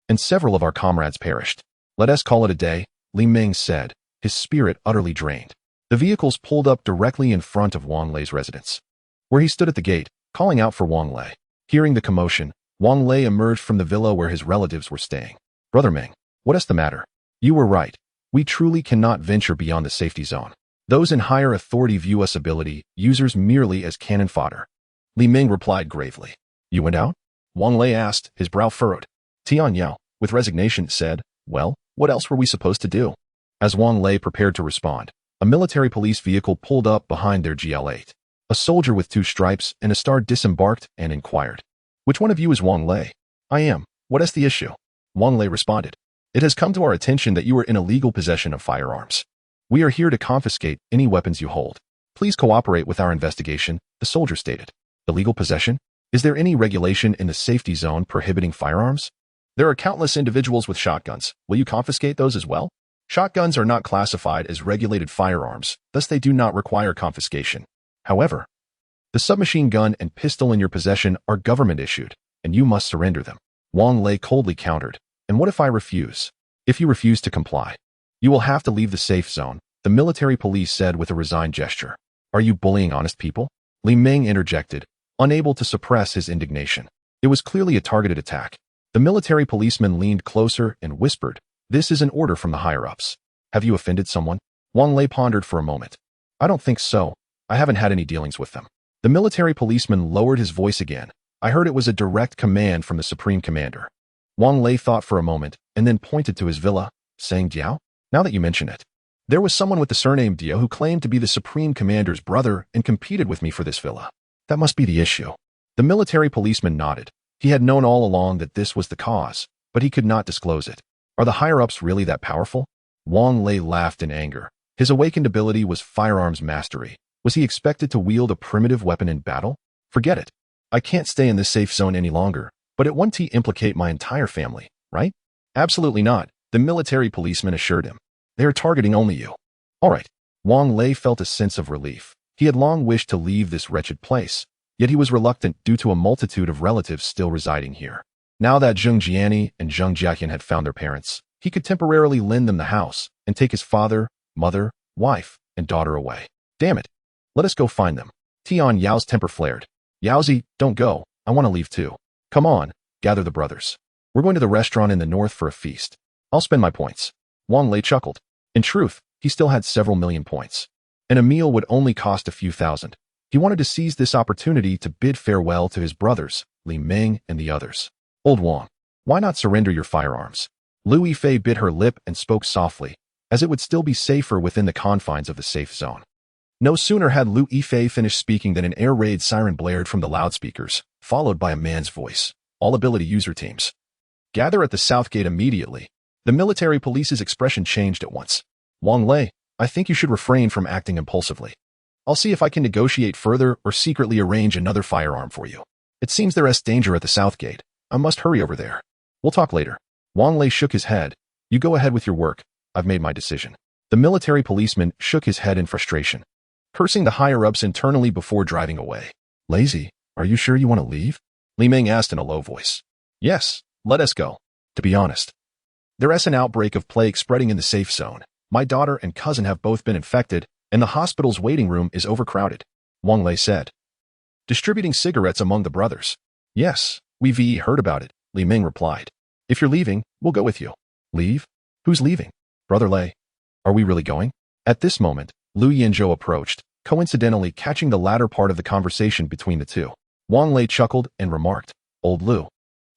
and several of our comrades perished. Let us call it a day, Li Ming said, his spirit utterly drained. The vehicles pulled up directly in front of Wang Lei's residence, where he stood at the gate, calling out for Wang Lei. Hearing the commotion, Wang Lei emerged from the villa where his relatives were staying. Brother Ming, what is the matter? You were right. We truly cannot venture beyond the safety zone. Those in higher authority view us ability users merely as cannon fodder. Li Ming replied gravely. You went out? Wang Lei asked, his brow furrowed. Tian Yao, with resignation, said, well, what else were we supposed to do? As Wang Lei prepared to respond, a military police vehicle pulled up behind their GL8. A soldier with 2 stripes and a star disembarked and inquired, which one of you is Wang Lei? I am. What is the issue? Wang Lei responded. It has come to our attention that you are in illegal possession of firearms. We are here to confiscate any weapons you hold. Please cooperate with our investigation, the soldier stated. Illegal possession? Is there any regulation in the safety zone prohibiting firearms? There are countless individuals with shotguns. Will you confiscate those as well? Shotguns are not classified as regulated firearms, thus they do not require confiscation. However, the submachine gun and pistol in your possession are government issued, and you must surrender them. Wang Lei coldly countered. And what if I refuse? If you refuse to comply, you will have to leave the safe zone, the military police said with a resigned gesture. Are you bullying honest people? Li Ming interjected, unable to suppress his indignation. It was clearly a targeted attack. The military policeman leaned closer and whispered, this is an order from the higher-ups. Have you offended someone? Wang Lei pondered for a moment. I don't think so. I haven't had any dealings with them. The military policeman lowered his voice again. I heard it was a direct command from the Supreme Commander. Wang Lei thought for a moment and then pointed to his villa, saying, Diao? Now that you mention it, there was someone with the surname Diao who claimed to be the Supreme Commander's brother and competed with me for this villa. That must be the issue. The military policeman nodded. He had known all along that this was the cause, but he could not disclose it. Are the higher-ups really that powerful? Wang Lei laughed in anger. His awakened ability was firearms mastery. Was he expected to wield a primitive weapon in battle? Forget it. I can't stay in this safe zone any longer, but it won't implicate my entire family, right? Absolutely not, the military policeman assured him. They are targeting only you. All right. Wang Lei felt a sense of relief. He had long wished to leave this wretched place, Yet he was reluctant due to a multitude of relatives still residing here. Now that Zheng Jiani and Zheng Jiaqian had found their parents, he could temporarily lend them the house and take his father, mother, wife, and daughter away. Damn it. Let us go find them. Tian Yao's temper flared. Yaozi, don't go. I want to leave too. Come on, gather the brothers. We're going to the restaurant in the north for a feast. I'll spend my points. Wang Lei chuckled. In truth, he still had several million points. And a meal would only cost a few thousand. He wanted to seize this opportunity to bid farewell to his brothers, Li Ming and the others. Old Wang, why not surrender your firearms? Lu Yifei bit her lip and spoke softly, as it would still be safer within the confines of the safe zone. No sooner had Lu Yifei finished speaking than an air raid siren blared from the loudspeakers, followed by a man's voice. All ability user teams. Gather at the south gate immediately. The military police's expression changed at once. Wang Lei, I think you should refrain from acting impulsively. I'll see if I can negotiate further or secretly arrange another firearm for you. It seems there is danger at the south gate. I must hurry over there. We'll talk later. Wang Lei shook his head. You go ahead with your work. I've made my decision. The military policeman shook his head in frustration, cursing the higher-ups internally before driving away. Lazy, are you sure you want to leave? Li Ming asked in a low voice. Yes, let us go. To be honest, there is an outbreak of plague spreading in the safe zone. My daughter and cousin have both been infected, and the hospital's waiting room is overcrowded, Wang Lei said, distributing cigarettes among the brothers. Yes, we've heard about it, Li Ming replied. If you're leaving, we'll go with you. Leave? Who's leaving? Brother Lei. Are we really going? At this moment, Lu Yinzhou approached, coincidentally catching the latter part of the conversation between the two. Wang Lei chuckled and remarked, Old Lu,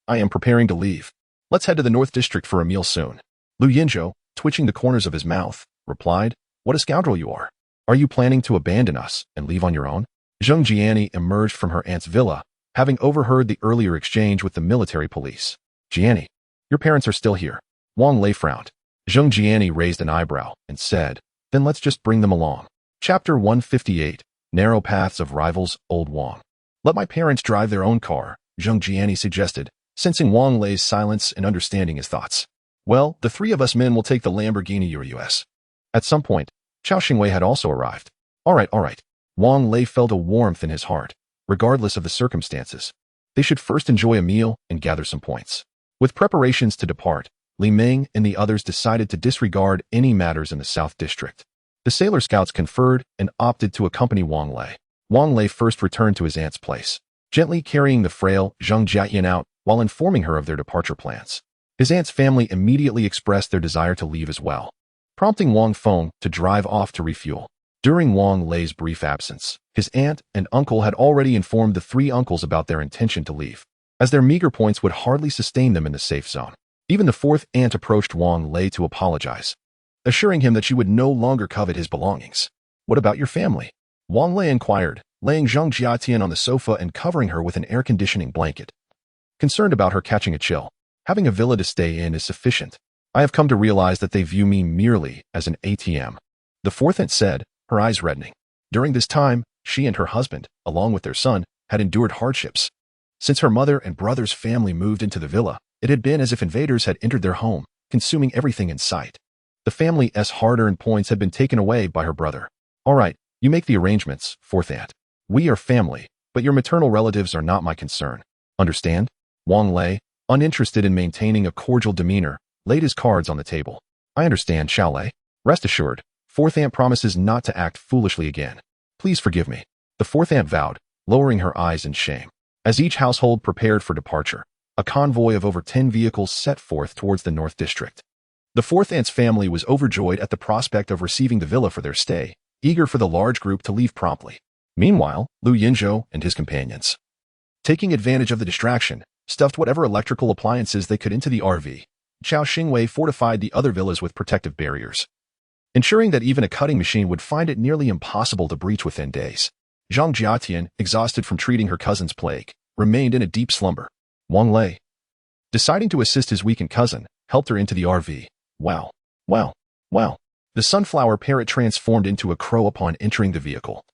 I am preparing to leave. Let's head to the North District for a meal soon. Lu Yinzhou, twitching the corners of his mouth, replied, What a scoundrel you are. Are you planning to abandon us and leave on your own? Zheng Jiani emerged from her aunt's villa, having overheard the earlier exchange with the military police. Jiani, your parents are still here. Wang Lei frowned. Zheng Jiani raised an eyebrow and said, Then let's just bring them along. Chapter 158, Narrow Paths of Rivals, Old Wang. Let my parents drive their own car, Zheng Jiani suggested, sensing Wang Lei's silence and understanding his thoughts. Well, the three of us men will take the Lamborghini Urus. At some point, Chao Xingwei had also arrived. All right. Wang Lei felt a warmth in his heart, regardless of the circumstances. They should first enjoy a meal and gather some points. With preparations to depart, Li Ming and the others decided to disregard any matters in the South District. The Sailor Scouts conferred and opted to accompany Wang Lei. Wang Lei first returned to his aunt's place, gently carrying the frail Zheng Jiayan out while informing her of their departure plans. His aunt's family immediately expressed their desire to leave as well, prompting Wang Feng to drive off to refuel. During Wang Lei's brief absence, his aunt and uncle had already informed the three uncles about their intention to leave, as their meager points would hardly sustain them in the safe zone. Even the fourth aunt approached Wang Lei to apologize, assuring him that she would no longer covet his belongings. What about your family? Wang Lei inquired, laying Zheng Jiatian on the sofa and covering her with an air conditioning blanket. Concerned about her catching a chill, having a villa to stay in is sufficient. I have come to realize that they view me merely as an ATM. The fourth aunt said, her eyes reddening. During this time, she and her husband, along with their son, had endured hardships. Since her mother and brother's family moved into the villa, it had been as if invaders had entered their home, consuming everything in sight. The family's hard-earned points had been taken away by her brother. All right, you make the arrangements, fourth aunt. We are family, but your maternal relatives are not my concern. Understand? Wang Lei, uninterested in maintaining a cordial demeanor, laid his cards on the table. I understand, Xiao Lei. Rest assured, fourth aunt promises not to act foolishly again. Please forgive me. The fourth aunt vowed, lowering her eyes in shame. As each household prepared for departure, a convoy of over 10 vehicles set forth towards the North District. The fourth aunt's family was overjoyed at the prospect of receiving the villa for their stay, eager for the large group to leave promptly. Meanwhile, Lu Yinzhou and his companions, taking advantage of the distraction, stuffed whatever electrical appliances they could into the RV. Chao Xingwei fortified the other villas with protective barriers, ensuring that even a cutting machine would find it nearly impossible to breach within days. Zhang Jiatian, exhausted from treating her cousin's plague, remained in a deep slumber. Wang Lei, deciding to assist his weakened cousin, helped her into the RV. Wow. The sunflower parrot transformed into a crow upon entering the vehicle,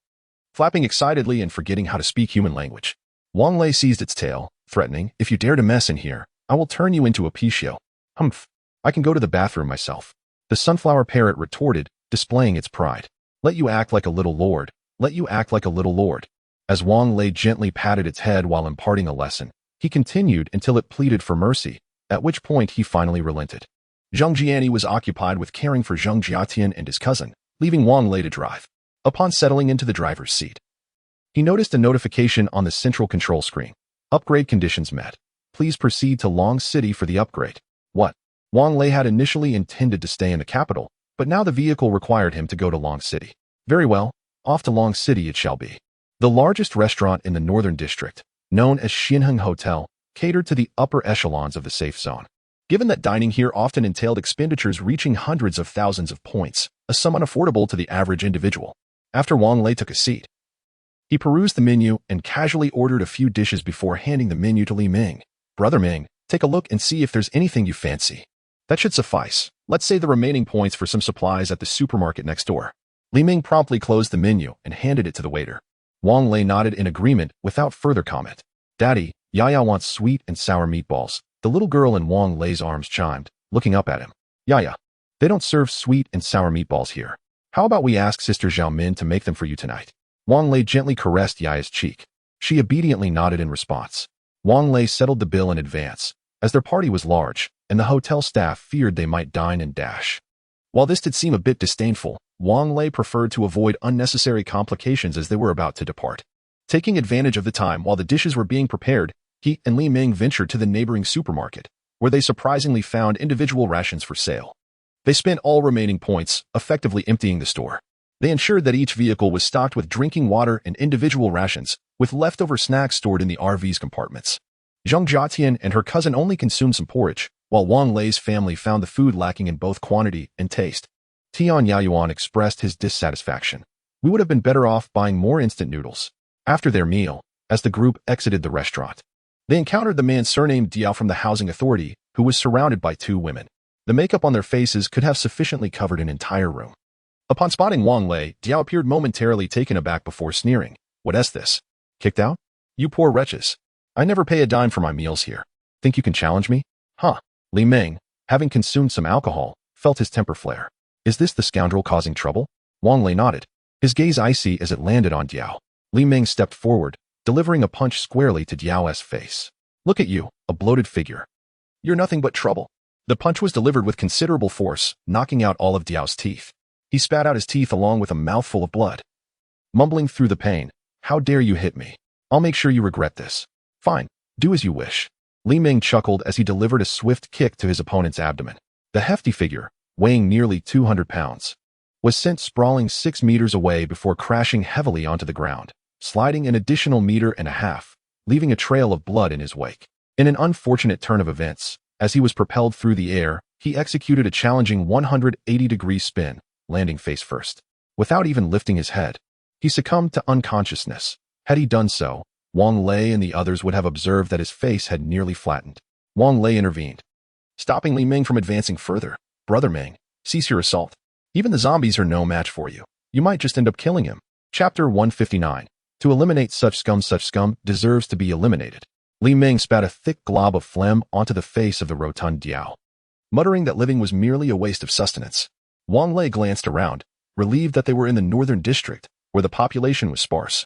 flapping excitedly and forgetting how to speak human language. Wang Lei seized its tail, threatening, If you dare to mess in here, I will turn you into a pichio. Humph. I can go to the bathroom myself. The sunflower parrot retorted, displaying its pride. Let you act like a little lord. Let you act like a little lord. As Wang Lei gently patted its head while imparting a lesson, he continued until it pleaded for mercy, at which point he finally relented. Zhang Jiani was occupied with caring for Zhang Jiatian and his cousin, leaving Wang Lei to drive. Upon settling into the driver's seat, he noticed a notification on the central control screen. Upgrade conditions met. Please proceed to Long City for the upgrade. What? Wang Lei had initially intended to stay in the capital, but now the vehicle required him to go to Long City. Very well, off to Long City it shall be. The largest restaurant in the northern district, known as Xinheng Hotel, catered to the upper echelons of the safe zone. Given that dining here often entailed expenditures reaching hundreds of thousands of points, a sum unaffordable to the average individual. After Wang Lei took a seat, he perused the menu and casually ordered a few dishes before handing the menu to Li Ming. Brother Ming, take a look and see if there's anything you fancy. That should suffice. Let's save the remaining points for some supplies at the supermarket next door. Li Ming promptly closed the menu and handed it to the waiter. Wang Lei nodded in agreement without further comment. Daddy, Yaya wants sweet and sour meatballs. The little girl in Wang Lei's arms chimed, looking up at him. Yaya, they don't serve sweet and sour meatballs here. How about we ask Sister Zhao Min to make them for you tonight? Wang Lei gently caressed Yaya's cheek. She obediently nodded in response. Wang Lei settled the bill in advance, as their party was large, and the hotel staff feared they might dine and dash. While this did seem a bit disdainful, Wang Lei preferred to avoid unnecessary complications as they were about to depart. Taking advantage of the time while the dishes were being prepared, he and Li Ming ventured to the neighboring supermarket, where they surprisingly found individual rations for sale. They spent all remaining points, effectively emptying the store. They ensured that each vehicle was stocked with drinking water and individual rations, with leftover snacks stored in the RV's compartments. Zhang Jiatian and her cousin only consumed some porridge, while Wang Lei's family found the food lacking in both quantity and taste. Tian Yaoyuan expressed his dissatisfaction. We would have been better off buying more instant noodles. After their meal, as the group exited the restaurant, they encountered the man surnamed Diao from the housing authority, who was surrounded by two women. The makeup on their faces could have sufficiently covered an entire room. Upon spotting Wang Lei, Diao appeared momentarily taken aback before sneering. What is this? Kicked out? You poor wretches. I never pay a dime for my meals here. Think you can challenge me? Huh. Li Ming, having consumed some alcohol, felt his temper flare. Is this the scoundrel causing trouble? Wang Lei nodded, his gaze icy as it landed on Diao. Li Ming stepped forward, delivering a punch squarely to Diao's face. Look at you, a bloated figure. You're nothing but trouble. The punch was delivered with considerable force, knocking out all of Diao's teeth. He spat out his teeth along with a mouthful of blood. Mumbling through the pain, how dare you hit me? I'll make sure you regret this. Fine, do as you wish. Li Ming chuckled as he delivered a swift kick to his opponent's abdomen. The hefty figure, weighing nearly 200 pounds, was sent sprawling 6 meters away before crashing heavily onto the ground, sliding an additional 1.5 meters, leaving a trail of blood in his wake. In an unfortunate turn of events, as he was propelled through the air, he executed a challenging 180-degree spin, landing face first. Without even lifting his head, he succumbed to unconsciousness. Had he done so, Wang Lei and the others would have observed that his face had nearly flattened. Wang Lei intervened, stopping Li Ming from advancing further. Brother Ming, cease your assault. Even the zombies are no match for you. You might just end up killing him. Chapter 159. To eliminate such scum deserves to be eliminated. Li Ming spat a thick glob of phlegm onto the face of the rotund Diao, muttering that living was merely a waste of sustenance. Wang Lei glanced around, relieved that they were in the northern district, where the population was sparse,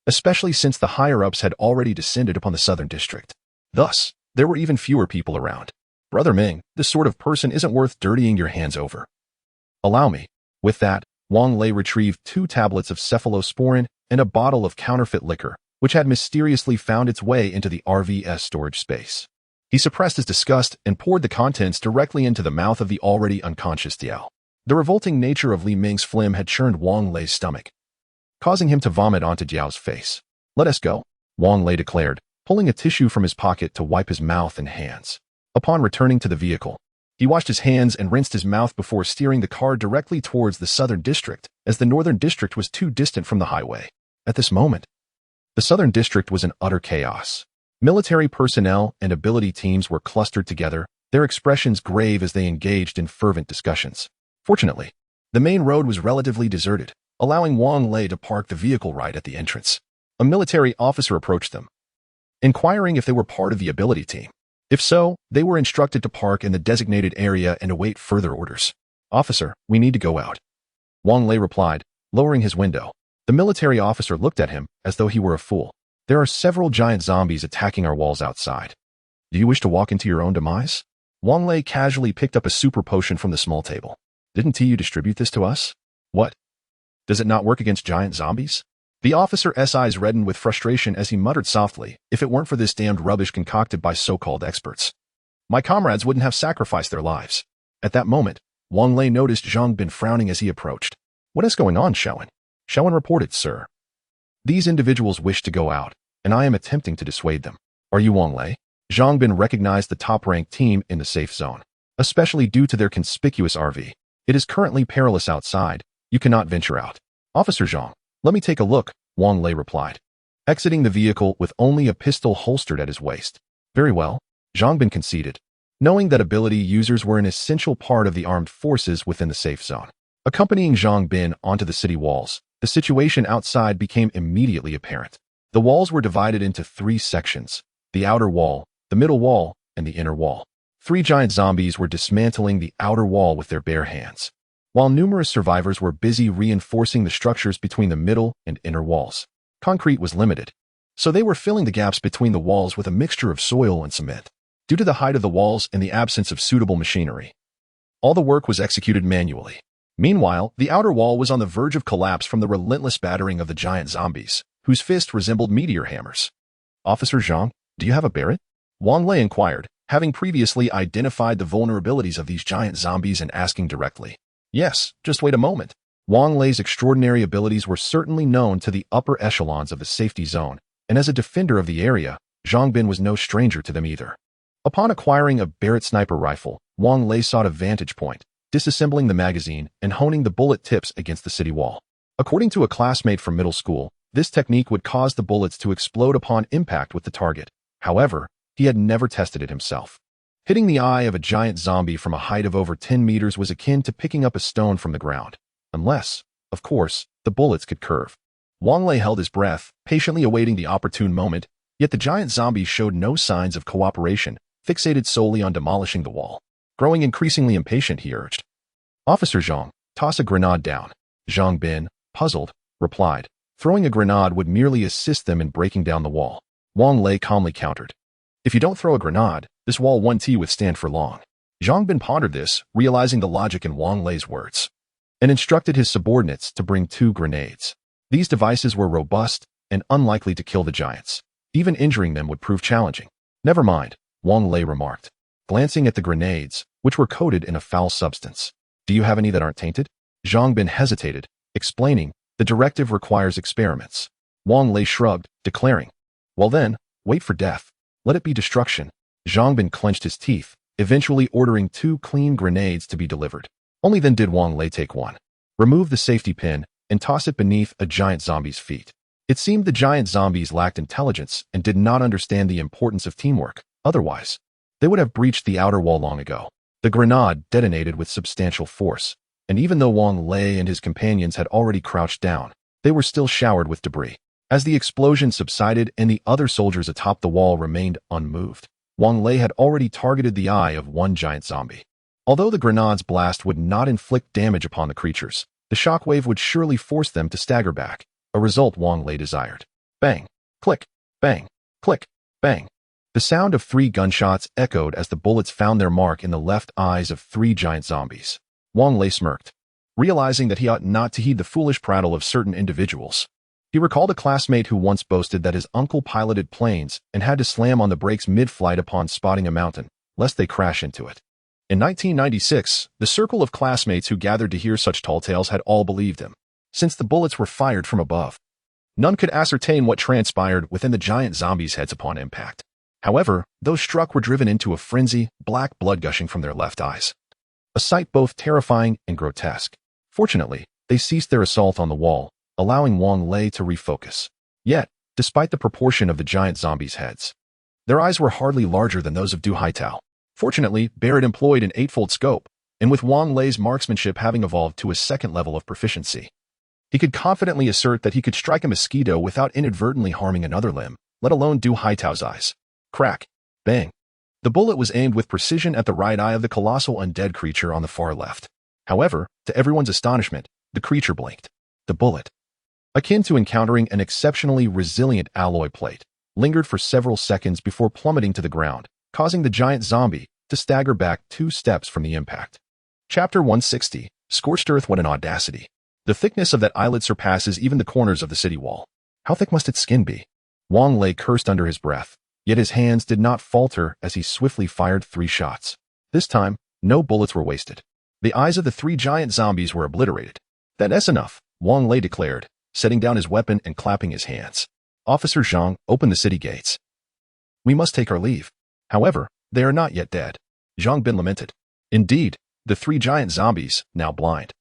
especially since the higher-ups had already descended upon the southern district. Thus, there were even fewer people around. Brother Ming, this sort of person isn't worth dirtying your hands over. Allow me. With that, Wang Lei retrieved 2 tablets of cephalosporin and a bottle of counterfeit liquor, which had mysteriously found its way into the RVS storage space. He suppressed his disgust and poured the contents directly into the mouth of the already unconscious Diao. The revolting nature of Li Ming's phlegm had churned Wang Lei's stomach, causing him to vomit onto Diao's face. Let us go, Wang Lei declared, pulling a tissue from his pocket to wipe his mouth and hands. Upon returning to the vehicle, he washed his hands and rinsed his mouth before steering the car directly towards the southern district, as the northern district was too distant from the highway. At this moment, the southern district was in utter chaos. Military personnel and ability teams were clustered together, their expressions grave as they engaged in fervent discussions. Fortunately, the main road was relatively deserted, allowing Wang Lei to park the vehicle right at the entrance. A military officer approached them, inquiring if they were part of the ability team. If so, they were instructed to park in the designated area and await further orders. Officer, we need to go out, Wang Lei replied, lowering his window. The military officer looked at him as though he were a fool. There are several giant zombies attacking our walls outside. Do you wish to walk into your own demise? Wang Lei casually picked up a super potion from the small table. Didn't TU distribute this to us? What? Does it not work against giant zombies? The officer's eyes reddened with frustration as he muttered softly, if it weren't for this damned rubbish concocted by so-called experts, my comrades wouldn't have sacrificed their lives. At that moment, Wang Lei noticed Zhang Bin frowning as he approached. What is going on, Shaowen? Shaowen reported, sir. These individuals wish to go out, and I am attempting to dissuade them. Are you Wang Lei? Zhang Bin recognized the top-ranked team in the safe zone, especially due to their conspicuous RV. It is currently perilous outside. You cannot venture out. Officer Zhang, let me take a look, Wang Lei replied, exiting the vehicle with only a pistol holstered at his waist. Very well, Zhang Bin conceded, knowing that ability users were an essential part of the armed forces within the safe zone. Accompanying Zhang Bin onto the city walls, the situation outside became immediately apparent. The walls were divided into 3 sections, the outer wall, the middle wall, and the inner wall. 3 giant zombies were dismantling the outer wall with their bare hands, while numerous survivors were busy reinforcing the structures between the middle and inner walls. Concrete was limited, so they were filling the gaps between the walls with a mixture of soil and cement. Due to the height of the walls and the absence of suitable machinery, all the work was executed manually. Meanwhile, the outer wall was on the verge of collapse from the relentless battering of the giant zombies, whose fists resembled meteor hammers. Officer Zhang, do you have a Barrett? Wang Lei inquired, having previously identified the vulnerabilities of these giant zombies and asking directly. Yes, just wait a moment. Wang Lei's extraordinary abilities were certainly known to the upper echelons of the safety zone, and as a defender of the area, Zhang Bin was no stranger to them either. Upon acquiring a Barrett sniper rifle, Wang Lei sought a vantage point, disassembling the magazine and honing the bullet tips against the city wall. According to a classmate from middle school, this technique would cause the bullets to explode upon impact with the target. However, he had never tested it himself. Hitting the eye of a giant zombie from a height of over 10 meters was akin to picking up a stone from the ground. Unless, of course, the bullets could curve. Wang Lei held his breath, patiently awaiting the opportune moment, yet the giant zombies showed no signs of cooperation, fixated solely on demolishing the wall. Growing increasingly impatient, he urged, Officer Zhang, toss a grenade down. Zhang Bin, puzzled, replied, throwing a grenade would merely assist them in breaking down the wall. Wang Lei calmly countered, if you don't throw a grenade, this wall won't withstand for long. Zhang Bin pondered this, realizing the logic in Wang Lei's words, and instructed his subordinates to bring 2 grenades. These devices were robust and unlikely to kill the giants. Even injuring them would prove challenging. Never mind, Wang Lei remarked, glancing at the grenades, which were coated in a foul substance. Do you have any that aren't tainted? Zhang Bin hesitated, explaining, the directive requires experiments. Wang Lei shrugged, declaring, well then, wait for death. Let it be destruction. Zhang Bin clenched his teeth, eventually ordering 2 clean grenades to be delivered. Only then did Wang Lei take one, remove the safety pin, and toss it beneath a giant zombie's feet. It seemed the giant zombies lacked intelligence and did not understand the importance of teamwork. Otherwise, they would have breached the outer wall long ago. The grenade detonated with substantial force, and even though Wang Lei and his companions had already crouched down, they were still showered with debris. As the explosion subsided and the other soldiers atop the wall remained unmoved, Wang Lei had already targeted the eye of one giant zombie. Although the grenade's blast would not inflict damage upon the creatures, the shockwave would surely force them to stagger back, a result Wang Lei desired. Bang! Click! Bang! Click! Bang! The sound of 3 gunshots echoed as the bullets found their mark in the left eyes of 3 giant zombies. Wang Lei smirked, realizing that he ought not to heed the foolish prattle of certain individuals. He recalled a classmate who once boasted that his uncle piloted planes and had to slam on the brakes mid-flight upon spotting a mountain, lest they crash into it. In 1996, the circle of classmates who gathered to hear such tall tales had all believed him, since the bullets were fired from above. None could ascertain what transpired within the giant zombies' heads upon impact. However, those struck were driven into a frenzy, black blood gushing from their left eyes. A sight both terrifying and grotesque. Fortunately, they ceased their assault on the wall, allowing Wang Lei to refocus. Yet, despite the proportion of the giant zombies' heads, their eyes were hardly larger than those of Du Haitao. Fortunately, Barrett employed an 8-fold scope, and with Wang Lei's marksmanship having evolved to a 2nd level of proficiency, he could confidently assert that he could strike a mosquito without inadvertently harming another limb, let alone Du Haitao's eyes. Crack. Bang. The bullet was aimed with precision at the right eye of the colossal undead creature on the far left. However, to everyone's astonishment, the creature blinked. The bullet akin to encountering an exceptionally resilient alloy plate, lingered for several seconds before plummeting to the ground, causing the giant zombie to stagger back 2 steps from the impact. Chapter 160. Scorched Earth. What an audacity. The thickness of that eyelid surpasses even the corners of the city wall. How thick must its skin be? Wang Lei cursed under his breath, yet his hands did not falter as he swiftly fired 3 shots. This time, no bullets were wasted. The eyes of the 3 giant zombies were obliterated. That's enough, Wang Lei declared, setting down his weapon and clapping his hands. Officer Zhang, open the city gates. We must take our leave. However, they are not yet dead. Zhang Bin lamented. Indeed, the 3 giant zombies, now blind,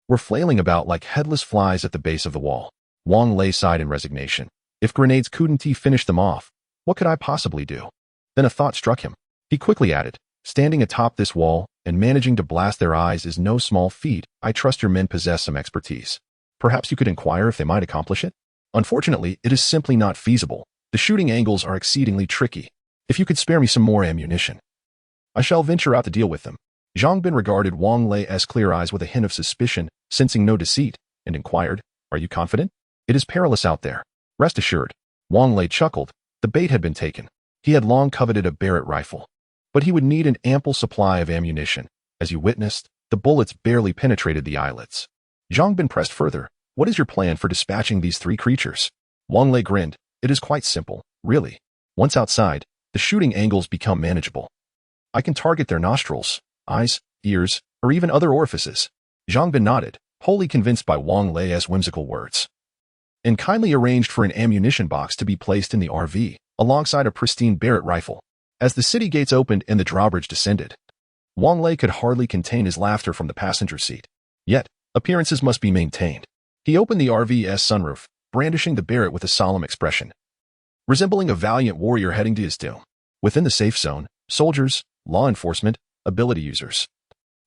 were flailing about like headless flies at the base of the wall. Wang Lei sighed in resignation. If grenades couldn't finish them off, what could I possibly do? Then a thought struck him. He quickly added, standing atop this wall and managing to blast their eyes is no small feat. I trust your men possess some expertise. Perhaps you could inquire if they might accomplish it? Unfortunately, it is simply not feasible. The shooting angles are exceedingly tricky. If you could spare me some more ammunition, I shall venture out to deal with them. Zhang Bin regarded Wang Lei's clear eyes with a hint of suspicion, sensing no deceit, and inquired, Are you confident? It is perilous out there. Rest assured. Wang Lei chuckled. The bait had been taken. He had long coveted a Barrett rifle. But he would need an ample supply of ammunition. As you witnessed, the bullets barely penetrated the eyelids. Zhang Bin pressed further. What is your plan for dispatching these 3 creatures? Wang Lei grinned. It is quite simple, really. Once outside, the shooting angles become manageable. I can target their nostrils, eyes, ears, or even other orifices. Zhang Bin nodded, wholly convinced by Wang Lei's whimsical words, and kindly arranged for an ammunition box to be placed in the RV, alongside a pristine Barrett rifle. As the city gates opened and the drawbridge descended, Wang Lei could hardly contain his laughter from the passenger seat. Yet, appearances must be maintained. He opened the RV's sunroof, brandishing the Barrett with a solemn expression, resembling a valiant warrior heading to his doom. Within the safe zone, soldiers, law enforcement, ability users,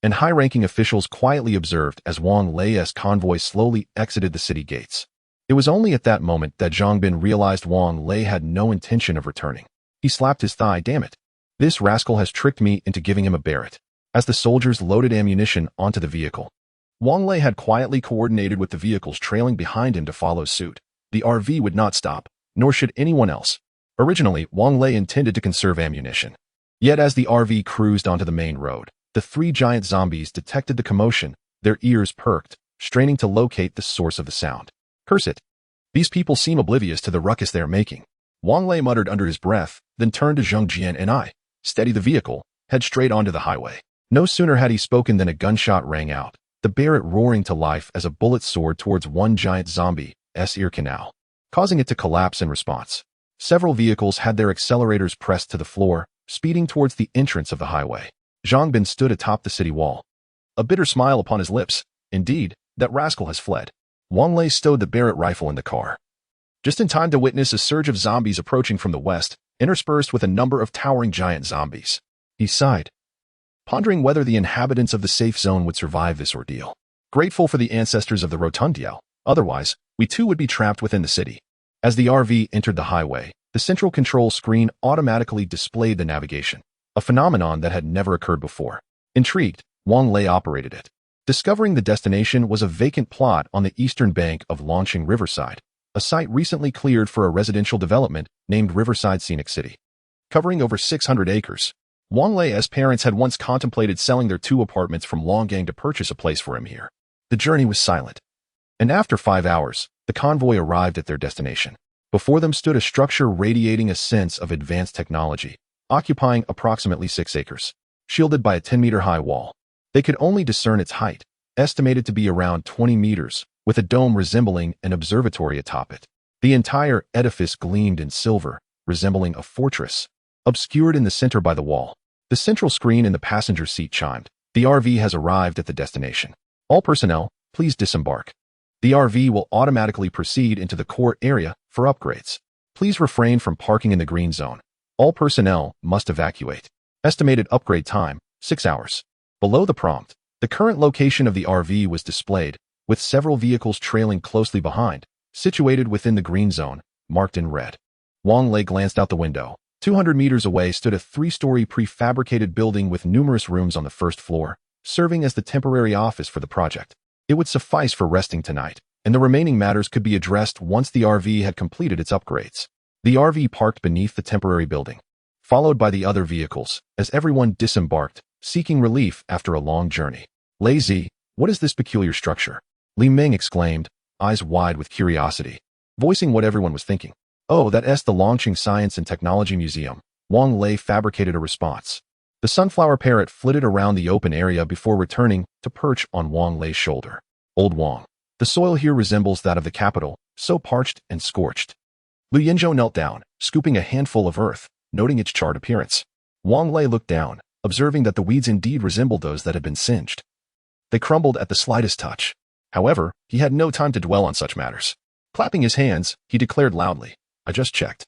and high-ranking officials quietly observed as Wang Lei's convoy slowly exited the city gates. It was only at that moment that Zhang Bin realized Wang Lei had no intention of returning. He slapped his thigh. Damn it. This rascal has tricked me into giving him a Barrett. As the soldiers loaded ammunition onto the vehicle, Wang Lei had quietly coordinated with the vehicles trailing behind him to follow suit. The RV would not stop, nor should anyone else. Originally, Wang Lei intended to conserve ammunition. Yet as the RV cruised onto the main road, the 3 giant zombies detected the commotion. Their ears perked, straining to locate the source of the sound. Curse it. These people seem oblivious to the ruckus they are making. Wang Lei muttered under his breath, then turned to Zheng Jian and I. Steady the vehicle, head straight onto the highway. No sooner had he spoken than a gunshot rang out, the Barrett roaring to life as a bullet soared towards one giant zombie's ear canal, causing it to collapse in response. Several vehicles had their accelerators pressed to the floor, speeding towards the entrance of the highway. Zhang Bin stood atop the city wall, a bitter smile upon his lips. Indeed, that rascal has fled. Wang Lei stowed the Barrett rifle in the car, just in time to witness a surge of zombies approaching from the west, interspersed with a number of towering giant zombies. He sighed, pondering whether the inhabitants of the safe zone would survive this ordeal. Grateful for the ancestors of the Rotundiel, otherwise, we too would be trapped within the city. As the RV entered the highway, the central control screen automatically displayed the navigation, a phenomenon that had never occurred before. Intrigued, Wang Lei operated it. Discovering the destination was a vacant plot on the eastern bank of Launching Riverside, a site recently cleared for a residential development named Riverside Scenic City. Covering over 600 acres, Wang Lei's parents had once contemplated selling their 2 apartments from Longgang to purchase a place for him here. The journey was silent, and after 5 hours, the convoy arrived at their destination. Before them stood a structure radiating a sense of advanced technology, occupying approximately 6 acres, shielded by a 10-meter-high wall. They could only discern its height, estimated to be around 20 meters, with a dome resembling an observatory atop it. The entire edifice gleamed in silver, resembling a fortress, obscured in the center by the wall. The central screen in the passenger seat chimed. The RV has arrived at the destination. All personnel, please disembark. The RV will automatically proceed into the core area for upgrades. Please refrain from parking in the green zone. All personnel must evacuate. Estimated upgrade time, 6 hours. Below the prompt, the current location of the RV was displayed, with several vehicles trailing closely behind, situated within the green zone, marked in red. Wang Lei glanced out the window. 200 meters away stood a 3-story prefabricated building with numerous rooms on the first floor, serving as the temporary office for the project. It would suffice for resting tonight, and the remaining matters could be addressed once the RV had completed its upgrades. The RV parked beneath the temporary building, followed by the other vehicles, as everyone disembarked, seeking relief after a long journey. Lazy, what is this peculiar structure? Li Ming exclaimed, eyes wide with curiosity, voicing what everyone was thinking. Oh, that's the Longqing Science and Technology Museum. Wang Lei fabricated a response. The sunflower parrot flitted around the open area before returning to perch on Wang Lei's shoulder. Old Wang, the soil here resembles that of the capital, so parched and scorched. Lu Yinzhou knelt down, scooping a handful of earth, noting its charred appearance. Wang Lei looked down, observing that the weeds indeed resembled those that had been singed. They crumbled at the slightest touch. However, he had no time to dwell on such matters. Clapping his hands, he declared loudly, I just checked.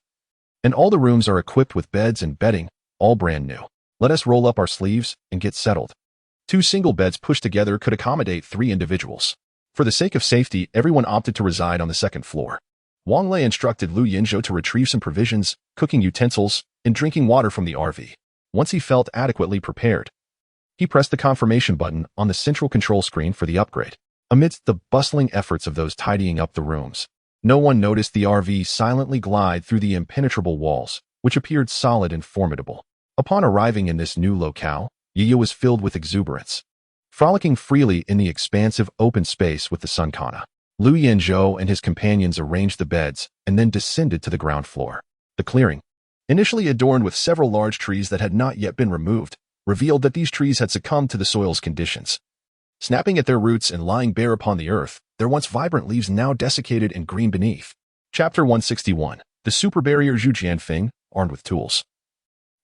And all the rooms are equipped with beds and bedding, all brand new. Let us roll up our sleeves and get settled. 2 single beds pushed together could accommodate 3 individuals. For the sake of safety, everyone opted to reside on the 2nd floor. Wang Lei instructed Lu Yinzhou to retrieve some provisions, cooking utensils, and drinking water from the RV. Once he felt adequately prepared, he pressed the confirmation button on the central control screen for the upgrade. Amidst the bustling efforts of those tidying up the rooms, no one noticed the RV silently glide through the impenetrable walls, which appeared solid and formidable. Upon arriving in this new locale, Yi was filled with exuberance. Frolicking freely in the expansive open space with the sun kana, Lu Yinzhou and his companions arranged the beds and then descended to the ground floor. The clearing, initially adorned with several large trees that had not yet been removed, revealed that these trees had succumbed to the soil's conditions. Snapping at their roots and lying bare upon the earth, their once vibrant leaves now desiccated and green beneath. Chapter 161. The super barrier. Zhu Jianfeng, armed with tools,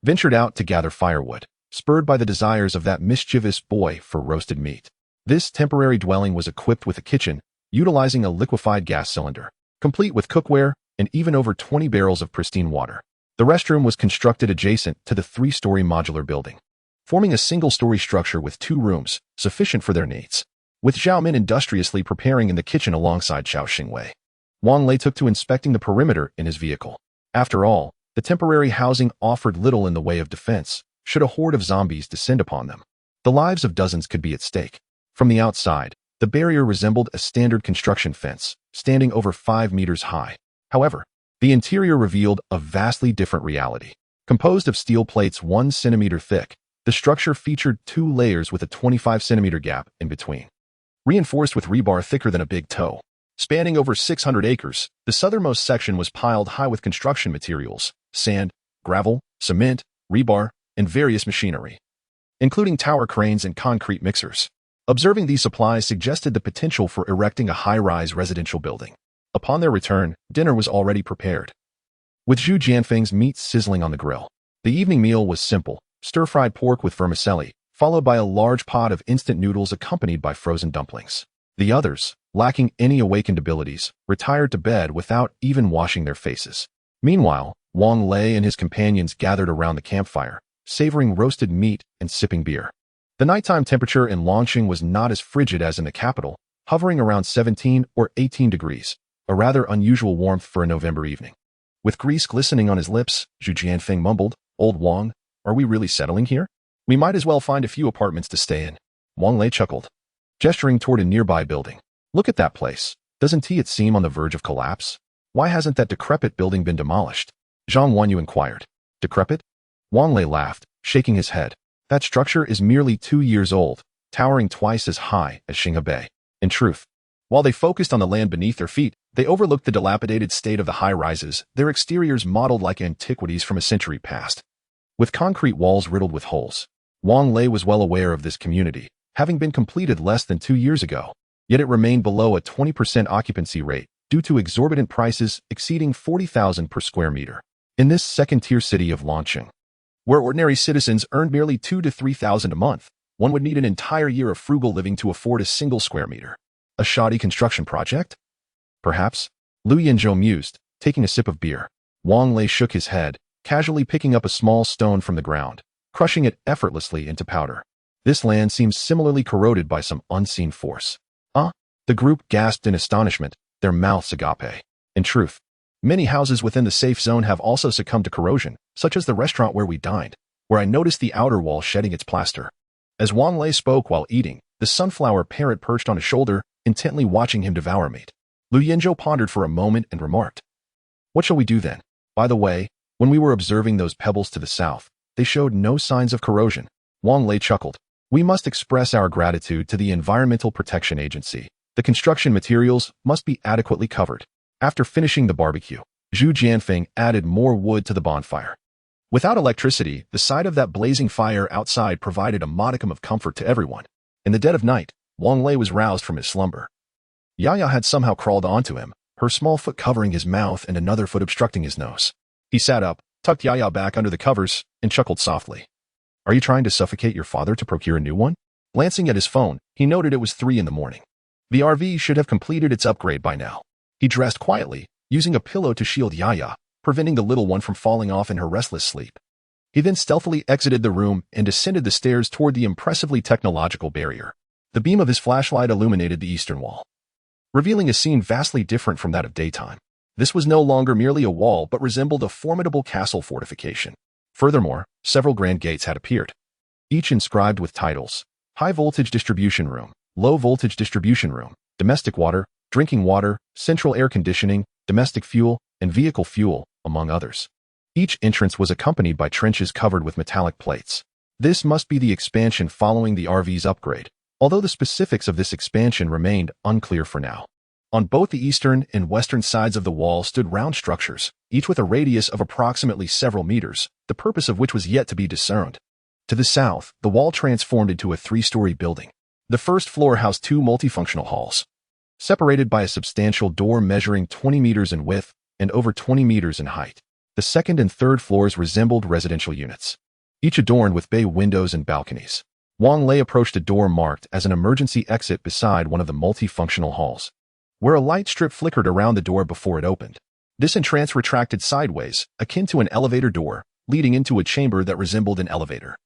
ventured out to gather firewood, spurred by the desires of that mischievous boy for roasted meat. This temporary dwelling was equipped with a kitchen, utilizing a liquefied gas cylinder, complete with cookware and even over 20 barrels of pristine water. The restroom was constructed adjacent to the 3-story modular building, forming a single-story structure with 2 rooms, sufficient for their needs. With Zhao Min industriously preparing in the kitchen alongside Xiao Xingwei, Wang Lei took to inspecting the perimeter in his vehicle. After all, the temporary housing offered little in the way of defense, should a horde of zombies descend upon them. The lives of dozens could be at stake. From the outside, the barrier resembled a standard construction fence, standing over 5 meters high. However, the interior revealed a vastly different reality. Composed of steel plates 1 centimeter thick, the structure featured 2 layers with a 25-centimeter gap in between, reinforced with rebar thicker than a big toe. Spanning over 600 acres, the southernmost section was piled high with construction materials, sand, gravel, cement, rebar, and various machinery, including tower cranes and concrete mixers. Observing these supplies suggested the potential for erecting a high-rise residential building. Upon their return, dinner was already prepared, with Zhu Jianfeng's meat sizzling on the grill. The evening meal was simple, stir-fried pork with vermicelli, followed by a large pot of instant noodles accompanied by frozen dumplings. The others, lacking any awakened abilities, retired to bed without even washing their faces. Meanwhile, Wang Lei and his companions gathered around the campfire, savoring roasted meat and sipping beer. The nighttime temperature in Longqing was not as frigid as in the capital, hovering around 17 or 18 degrees, a rather unusual warmth for a November evening. With grease glistening on his lips, Zhu Jianfeng mumbled, Old Wang, are we really settling here? We might as well find a few apartments to stay in. Wang Lei chuckled, gesturing toward a nearby building. Look at that place. Doesn't it seem on the verge of collapse? Why hasn't that decrepit building been demolished? Zhang Wanyu inquired. Decrepit? Wang Lei laughed, shaking his head. That structure is merely 2 years old, towering twice as high as Xinghe. In truth, while they focused on the land beneath their feet, they overlooked the dilapidated state of the high-rises, their exteriors modeled like antiquities from a century past. With concrete walls riddled with holes, Wang Lei was well aware of this community, having been completed less than 2 years ago, yet it remained below a 20% occupancy rate due to exorbitant prices exceeding 40,000 per square meter. In this second-tier city of Longqing, where ordinary citizens earned merely 2,000 to 3,000 a month, one would need an entire year of frugal living to afford a single square meter. A shoddy construction project? Perhaps, Lu Yinzhou mused, taking a sip of beer. Wang Lei shook his head, casually picking up a small stone from the ground, crushing it effortlessly into powder. This land seems similarly corroded by some unseen force. The group gasped in astonishment, their mouths agape. In truth, many houses within the safe zone have also succumbed to corrosion, such as the restaurant where we dined, where I noticed the outer wall shedding its plaster. As Wang Lei spoke while eating, the sunflower parrot perched on his shoulder, intently watching him devour meat. Lu Yinzhou pondered for a moment and remarked, "What shall we do then? By the way, when we were observing those pebbles to the south, they showed no signs of corrosion." Wang Lei chuckled. "We must express our gratitude to the Environmental Protection Agency. The construction materials must be adequately covered." After finishing the barbecue, Zhu Jianfeng added more wood to the bonfire. Without electricity, the sight of that blazing fire outside provided a modicum of comfort to everyone. In the dead of night, Wang Lei was roused from his slumber. Yaya had somehow crawled onto him, her small foot covering his mouth and another foot obstructing his nose. He sat up, tucked Yaya back under the covers, and chuckled softly. "Are you trying to suffocate your father to procure a new one?" Glancing at his phone, he noted it was 3 in the morning. The RV should have completed its upgrade by now. He dressed quietly, using a pillow to shield Yaya, preventing the little one from falling off in her restless sleep. He then stealthily exited the room and descended the stairs toward the impressively technological barrier. The beam of his flashlight illuminated the eastern wall, revealing a scene vastly different from that of daytime. This was no longer merely a wall but resembled a formidable castle fortification. Furthermore, several grand gates had appeared, each inscribed with titles: high-voltage distribution room, low-voltage distribution room, domestic water, drinking water, central air conditioning, domestic fuel, and vehicle fuel, among others. Each entrance was accompanied by trenches covered with metallic plates. This must be the expansion following the RV's upgrade, although the specifics of this expansion remained unclear for now. On both the eastern and western sides of the wall stood round structures, each with a radius of approximately several meters, the purpose of which was yet to be discerned. To the south, the wall transformed into a 3-story building. The first floor housed 2 multifunctional halls, separated by a substantial door measuring 20 meters in width and over 20 meters in height. The second and third floors resembled residential units, each adorned with bay windows and balconies. Wang Lei approached a door marked as an emergency exit beside one of the multifunctional halls, where a light strip flickered around the door before it opened. This entrance retracted sideways, akin to an elevator door, leading into a chamber that resembled an elevator,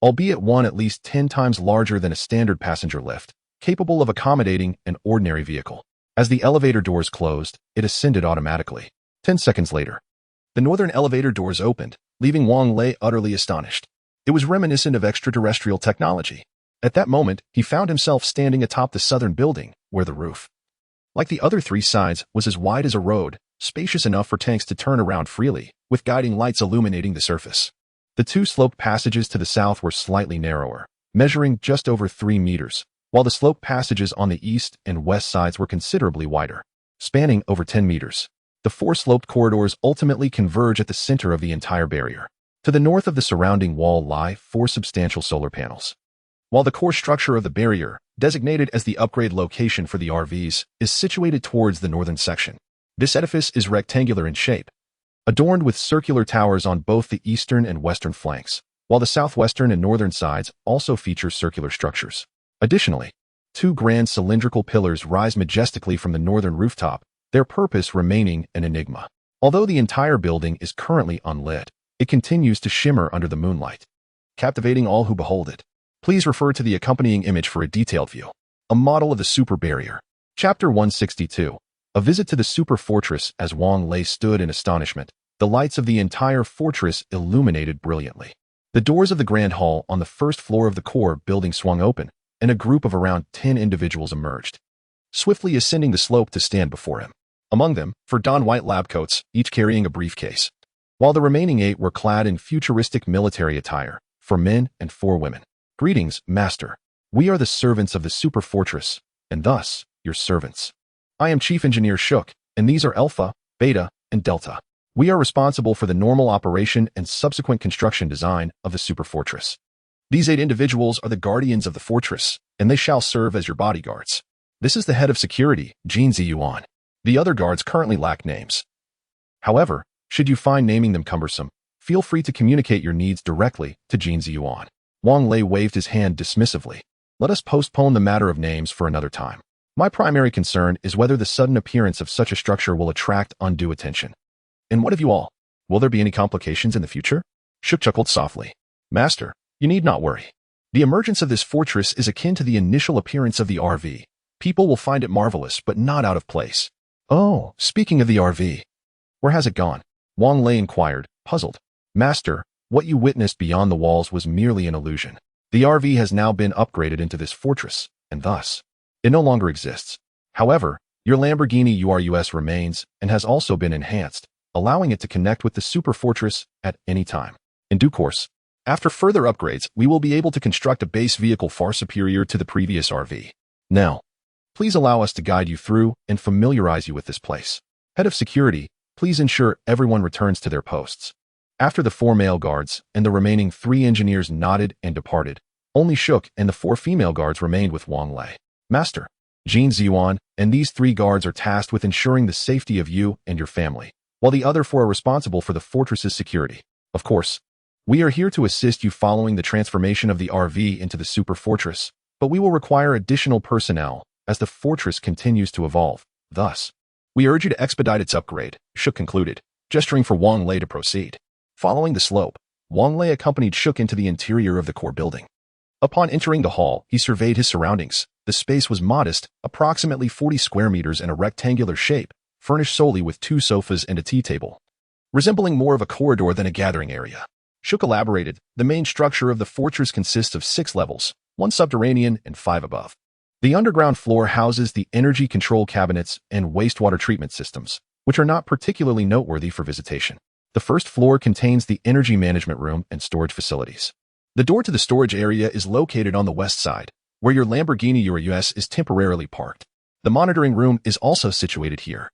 albeit one at least 10 times larger than a standard passenger lift, capable of accommodating an ordinary vehicle. As the elevator doors closed, it ascended automatically. 10 seconds later, the northern elevator doors opened, leaving Wang Lei utterly astonished. It was reminiscent of extraterrestrial technology. At that moment, he found himself standing atop the southern building, where the roof, like the other 3 sides, was as wide as a road, spacious enough for tanks to turn around freely, with guiding lights illuminating the surface. The 2 sloped passages to the south were slightly narrower, measuring just over 3 meters, while the sloped passages on the east and west sides were considerably wider, spanning over 10 meters. The 4 sloped corridors ultimately converge at the center of the entire barrier. To the north of the surrounding wall lie 4 substantial solar panels, while the core structure of the barrier, designated as the upgrade location for the RVs, is situated towards the northern section. This edifice is rectangular in shape, adorned with circular towers on both the eastern and western flanks, while the southwestern and northern sides also feature circular structures. Additionally, 2 grand cylindrical pillars rise majestically from the northern rooftop, their purpose remaining an enigma. Although the entire building is currently unlit, it continues to shimmer under the moonlight, captivating all who behold it. Please refer to the accompanying image for a detailed view. A model of the super barrier. Chapter 162. A visit to the super fortress. As Wang Lei stood in astonishment, the lights of the entire fortress illuminated brilliantly. The doors of the grand hall on the first floor of the core building swung open, and a group of around 10 individuals emerged, swiftly ascending the slope to stand before him. Among them, 4 donned white lab coats, each carrying a briefcase, while the remaining 8 were clad in futuristic military attire, 4 men and 4 women. "Greetings, Master. We are the servants of the super fortress, and thus, your servants. I am Chief Engineer Shook, and these are Alpha, Beta, and Delta. We are responsible for the normal operation and subsequent construction design of the super fortress. These 8 individuals are the guardians of the fortress, and they shall serve as your bodyguards. This is the head of security, Jin Ziyuan. The other guards currently lack names. However, should you find naming them cumbersome, feel free to communicate your needs directly to Jin Ziyuan." Wang Lei waved his hand dismissively. "Let us postpone the matter of names for another time. My primary concern is whether the sudden appearance of such a structure will attract undue attention. And what of you all? Will there be any complications in the future?" Shook chuckled softly. "Master, you need not worry. The emergence of this fortress is akin to the initial appearance of the RV. People will find it marvelous, but not out of place." "Oh, speaking of the RV, where has it gone?" Wang Lei inquired, puzzled. "Master, what you witnessed beyond the walls was merely an illusion. The RV has now been upgraded into this fortress, and thus, it no longer exists. However, Your Lamborghini URUS remains and has also been enhanced, allowing it to connect with the super fortress at any time. In due course, after further upgrades, we will be able to construct a base vehicle far superior to the previous RV. Now, please allow us to guide you through and familiarize you with this place. Head of security, please ensure everyone returns to their posts. After the 4 male guards and the remaining 3 engineers nodded and departed, only Shook and the 4 female guards remained with Wang Lei. Master, Jin Ziyuan, and these 3 guards are tasked with ensuring the safety of you and your family, while the other 4 are responsible for the fortress's security. Of course, we are here to assist you following the transformation of the RV into the super fortress, but we will require additional personnel as the fortress continues to evolve. Thus, we urge you to expedite its upgrade, Shook concluded, gesturing for Wang Lei to proceed. Following the slope, Wang Lei accompanied Shook into the interior of the core building. Upon entering the hall, he surveyed his surroundings. The space was modest, approximately 40 square meters in a rectangular shape, furnished solely with 2 sofas and a tea table, resembling more of a corridor than a gathering area. Shook elaborated, the main structure of the fortress consists of 6 levels, 1 subterranean and 5 above. The underground floor houses the energy control cabinets and wastewater treatment systems, which are not particularly noteworthy for visitation. The first floor contains the energy management room and storage facilities. The door to the storage area is located on the west side, where your Lamborghini Urus is temporarily parked. The monitoring room is also situated here,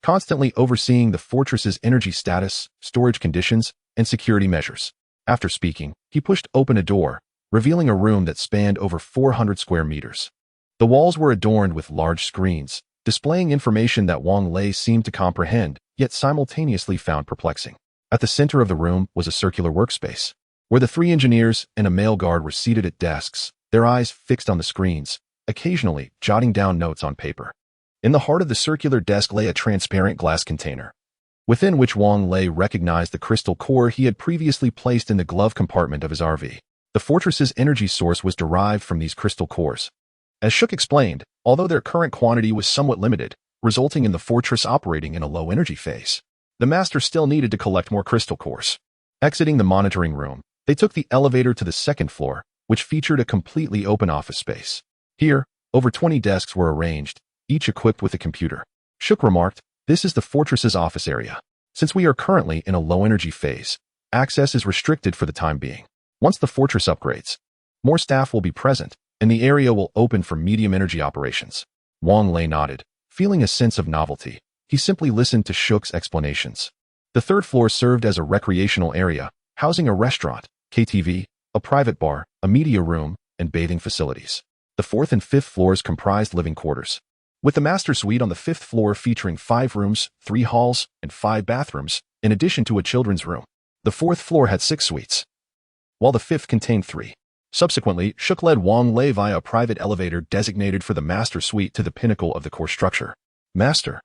constantly overseeing the fortress's energy status, storage conditions, and security measures. After speaking, he pushed open a door, revealing a room that spanned over 400 square meters. The walls were adorned with large screens, displaying information that Wang Lei seemed to comprehend, yet simultaneously found perplexing. At the center of the room was a circular workspace, where the 3 engineers and a male guard were seated at desks, their eyes fixed on the screens, occasionally jotting down notes on paper. In the heart of the circular desk lay a transparent glass container, within which Wang Lei recognized the crystal core he had previously placed in the glove compartment of his RV. The fortress's energy source was derived from these crystal cores. As Shook explained, although their current quantity was somewhat limited, resulting in the fortress operating in a low-energy phase, the master still needed to collect more crystal cores. Exiting the monitoring room, they took the elevator to the 2nd floor, which featured a completely open office space. Here, over 20 desks were arranged, each equipped with a computer. Shook remarked, "This is the fortress's office area. Since we are currently in a low-energy phase, access is restricted for the time being. Once the fortress upgrades, more staff will be present, and the area will open for medium-energy operations." Wang Lei nodded, feeling a sense of novelty. He simply listened to Shook's explanations. The 3rd floor served as a recreational area, housing a restaurant, KTV, a private bar, a media room, and bathing facilities. The 4th and 5th floors comprised living quarters, with the master suite on the 5th floor featuring 5 rooms, 3 halls, and 5 bathrooms, in addition to a children's room. The 4th floor had 6 suites, while the 5th contained 3. Subsequently, Shook led Wang Lei via a private elevator designated for the master suite to the pinnacle of the core structure. "Master,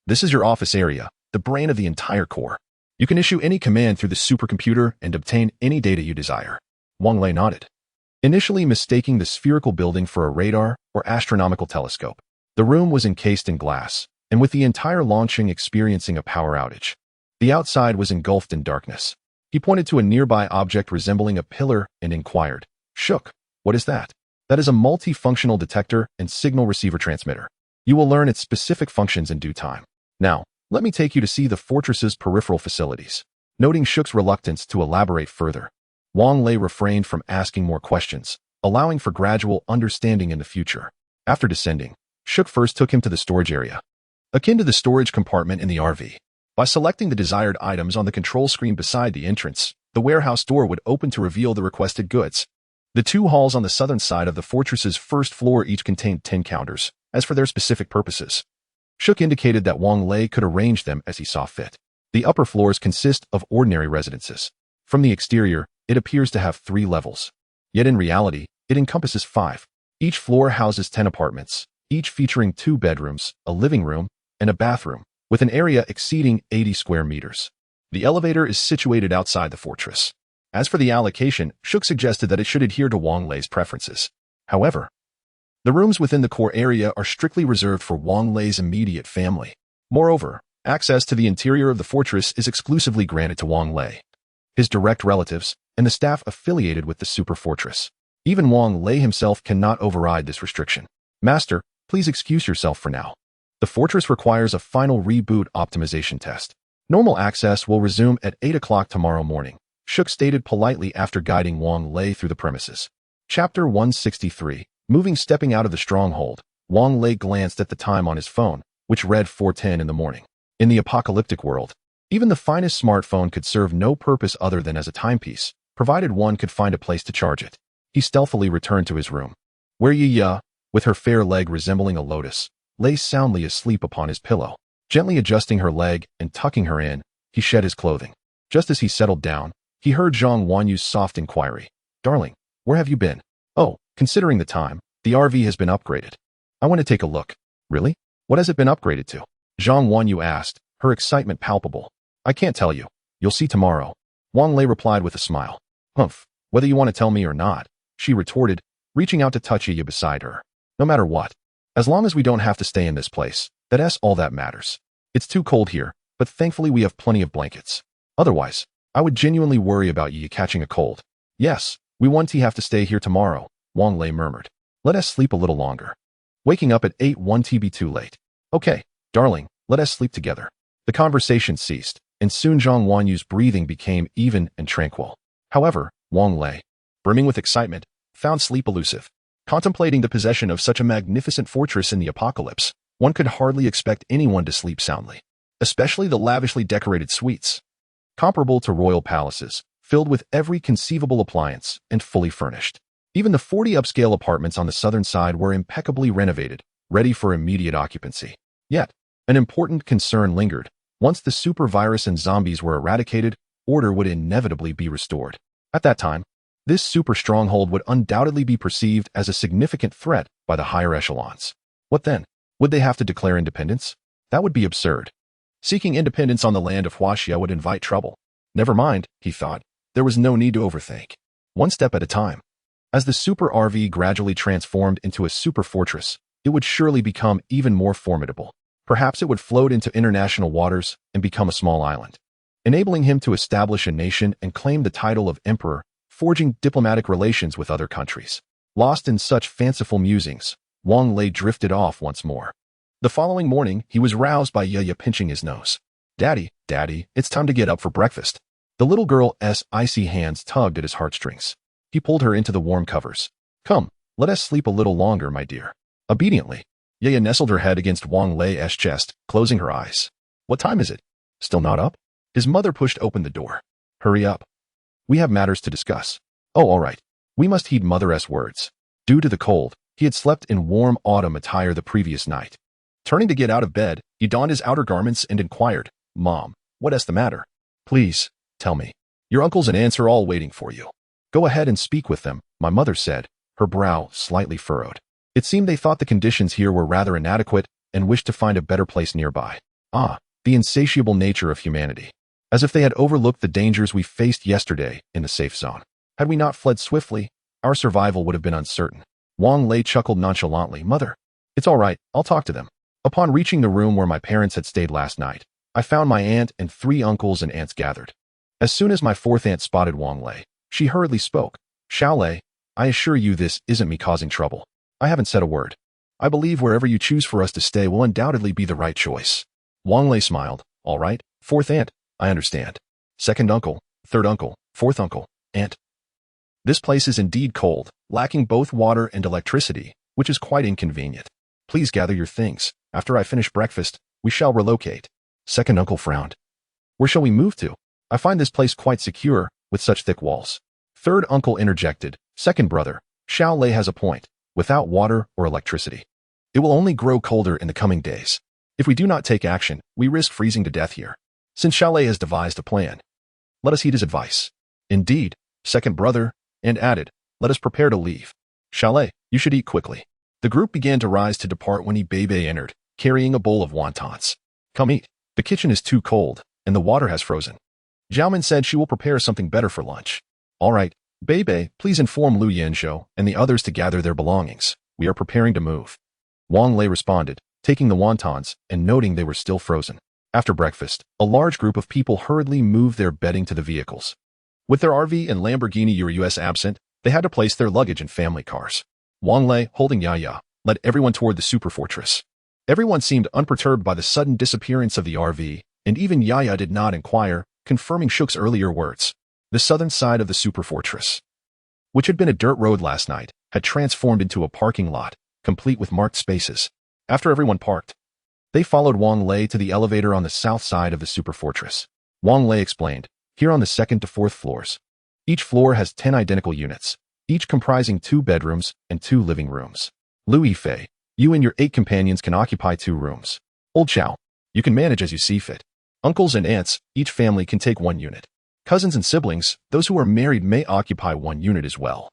this is your office area, the brain of the entire core. You can issue any command through the supercomputer and obtain any data you desire." Wang Lei nodded, initially mistaking the spherical building for a radar or astronomical telescope. The room was encased in glass, and with the entire launching experiencing a power outage. The outside was engulfed in darkness. He pointed to a nearby object resembling a pillar and inquired, "Shook, what is that?" "That is a multifunctional detector and signal receiver transmitter. You will learn its specific functions in due time. Now, let me take you to see the fortress's peripheral facilities." Noting Shook's reluctance to elaborate further, Wang Lei refrained from asking more questions, allowing for gradual understanding in the future. After descending, Shook first took him to the storage area, akin to the storage compartment in the RV. By selecting the desired items on the control screen beside the entrance, the warehouse door would open to reveal the requested goods. The 2 halls on the southern side of the fortress's 1st floor each contained 10 counters, as for their specific purposes. Shook indicated that Wang Lei could arrange them as he saw fit. The upper floors consist of ordinary residences. From the exterior, it appears to have 3 levels. Yet in reality, it encompasses 5. Each floor houses 10 apartments, each featuring 2 bedrooms, a living room, and a bathroom, with an area exceeding 80 square meters. The elevator is situated outside the fortress. As for the allocation, Shook suggested that it should adhere to Wang Lei's preferences. However, the rooms within the core area are strictly reserved for Wang Lei's immediate family. Moreover, access to the interior of the fortress is exclusively granted to Wang Lei, his direct relatives, and the staff affiliated with the super fortress. Even Wang Lei himself cannot override this restriction. "Master, please excuse yourself for now." The The fortress requires a final reboot optimization test. Normal access will resume at 8 o'clock tomorrow morning, Shook stated politely after guiding Wang Lei through the premises. Chapter 163. Stepping out of the stronghold, Wang Lei glanced at the time on his phone, which read 4:10 in the morning. In the apocalyptic world, even the finest smartphone could serve no purpose other than as a timepiece, provided one could find a place to charge it. He stealthily returned to his room, where Yi, with her fair leg resembling a lotus, lay soundly asleep upon his pillow. Gently adjusting her leg and tucking her in, he shed his clothing. Just as he settled down, he heard Zhang Wanyu's soft inquiry. "Darling, where have you been?" "Oh, considering the time, the RV has been upgraded. I want to take a look." "Really? What has it been upgraded to?" Zhang Wanyu asked, her excitement palpable. "I can't tell you. You'll see tomorrow," Wang Lei replied with a smile. "Humph, whether you want to tell me or not," she retorted, reaching out to touch Yi beside her. "No matter what. As long as we don't have to stay in this place, that's all that matters. It's too cold here, but thankfully we have plenty of blankets. Otherwise, I would genuinely worry about Yi catching a cold." "Yes, we won't have to stay here tomorrow," Wang Lei murmured. "Let us sleep a little longer. Waking up at 8 won't be too late." "Okay, darling, let us sleep together." The conversation ceased, and soon Zhang Wanyu's breathing became even and tranquil. However, Wang Lei, brimming with excitement, found sleep elusive. Contemplating the possession of such a magnificent fortress in the apocalypse, one could hardly expect anyone to sleep soundly, especially the lavishly decorated suites, comparable to royal palaces, filled with every conceivable appliance and fully furnished. Even the 40 upscale apartments on the southern side were impeccably renovated, ready for immediate occupancy. Yet, an important concern lingered. Once the super virus and zombies were eradicated, order would inevitably be restored. At that time, this super stronghold would undoubtedly be perceived as a significant threat by the higher echelons. What then? Would they have to declare independence? That would be absurd. Seeking independence on the land of Huaxia would invite trouble. Never mind, he thought. There was no need to overthink. One step at a time. As the super RV gradually transformed into a super fortress, it would surely become even more formidable. Perhaps it would float into international waters and become a small island, enabling him to establish a nation and claim the title of emperor, forging diplomatic relations with other countries. Lost in such fanciful musings, Wang Lei drifted off once more. The following morning, he was roused by Yi pinching his nose. Daddy, it's time to get up for breakfast." The little girl's icy hands tugged at his heartstrings. He pulled her into the warm covers. "Come, let us sleep a little longer, my dear." Obediently, Yi nestled her head against Wang Lei's chest, closing her eyes. "What time is it? Still not up?" His mother pushed open the door. "Hurry up. We have matters to discuss." "Oh, all right." We must heed Mother's words. Due to the cold, he had slept in warm autumn attire the previous night. Turning to get out of bed, he donned his outer garments and inquired, "Mom, what's the matter?" "Please, tell me. Your uncles and aunts are all waiting for you." "Go ahead and speak with them," my mother said, her brow slightly furrowed. It seemed they thought the conditions here were rather inadequate and wished to find a better place nearby. Ah, the insatiable nature of humanity. As if they had overlooked the dangers we faced yesterday in the safe zone. Had we not fled swiftly, our survival would have been uncertain. Wang Lei chuckled nonchalantly. "Mother, it's all right, I'll talk to them." Upon reaching the room where my parents had stayed last night, I found my aunt and 3 uncles and aunts gathered. As soon as my 4th aunt spotted Wang Lei, she hurriedly spoke. "Xiao Lei, I assure you this isn't me causing trouble. I haven't said a word. I believe wherever you choose for us to stay will undoubtedly be the right choice." Wang Lei smiled. "All right, 4th aunt, I understand. 2nd uncle, 3rd uncle, 4th uncle, aunt. This place is indeed cold, lacking both water and electricity, which is quite inconvenient. Please gather your things. After I finish breakfast, we shall relocate." 2nd uncle frowned. "Where shall we move to? I find this place quite secure, with such thick walls." 3rd uncle interjected. "Second brother, Xiao Lei has a point. Without water or electricity, it will only grow colder in the coming days. If we do not take action, we risk freezing to death here. Since Xiao Lei has devised a plan, let us heed his advice." "Indeed," 2nd brother, and added, "Let us prepare to leave. Xiao Lei, you should eat quickly." The group began to rise to depart when Bebe entered, carrying a bowl of wontons. "Come eat. The kitchen is too cold, and the water has frozen. Jiaomin said she will prepare something better for lunch." "All right. Bebe, please inform Lu Yanzhou and the others to gather their belongings. We are preparing to move." Wang Lei responded, taking the wontons and noting they were still frozen. After breakfast, a large group of people hurriedly moved their bedding to the vehicles. With their RV and Lamborghini Urus absent, they had to place their luggage in family cars. Wang Lei, holding Yaya, led everyone toward the super fortress. Everyone seemed unperturbed by the sudden disappearance of the RV, and even Yaya did not inquire, confirming Shook's earlier words. The southern side of the superfortress, which had been a dirt road last night, had transformed into a parking lot, complete with marked spaces. After everyone parked, they followed Wang Lei to the elevator on the south side of the superfortress. Wang Lei explained, here on the 2nd to 4th floors. Each floor has 10 identical units, each comprising 2 bedrooms and 2 living rooms. Liu Yifei, you and your 8 companions can occupy 2 rooms. Old Chow, you can manage as you see fit. Uncles and aunts, each family can take 1 unit. Cousins and siblings, those who are married may occupy 1 unit as well.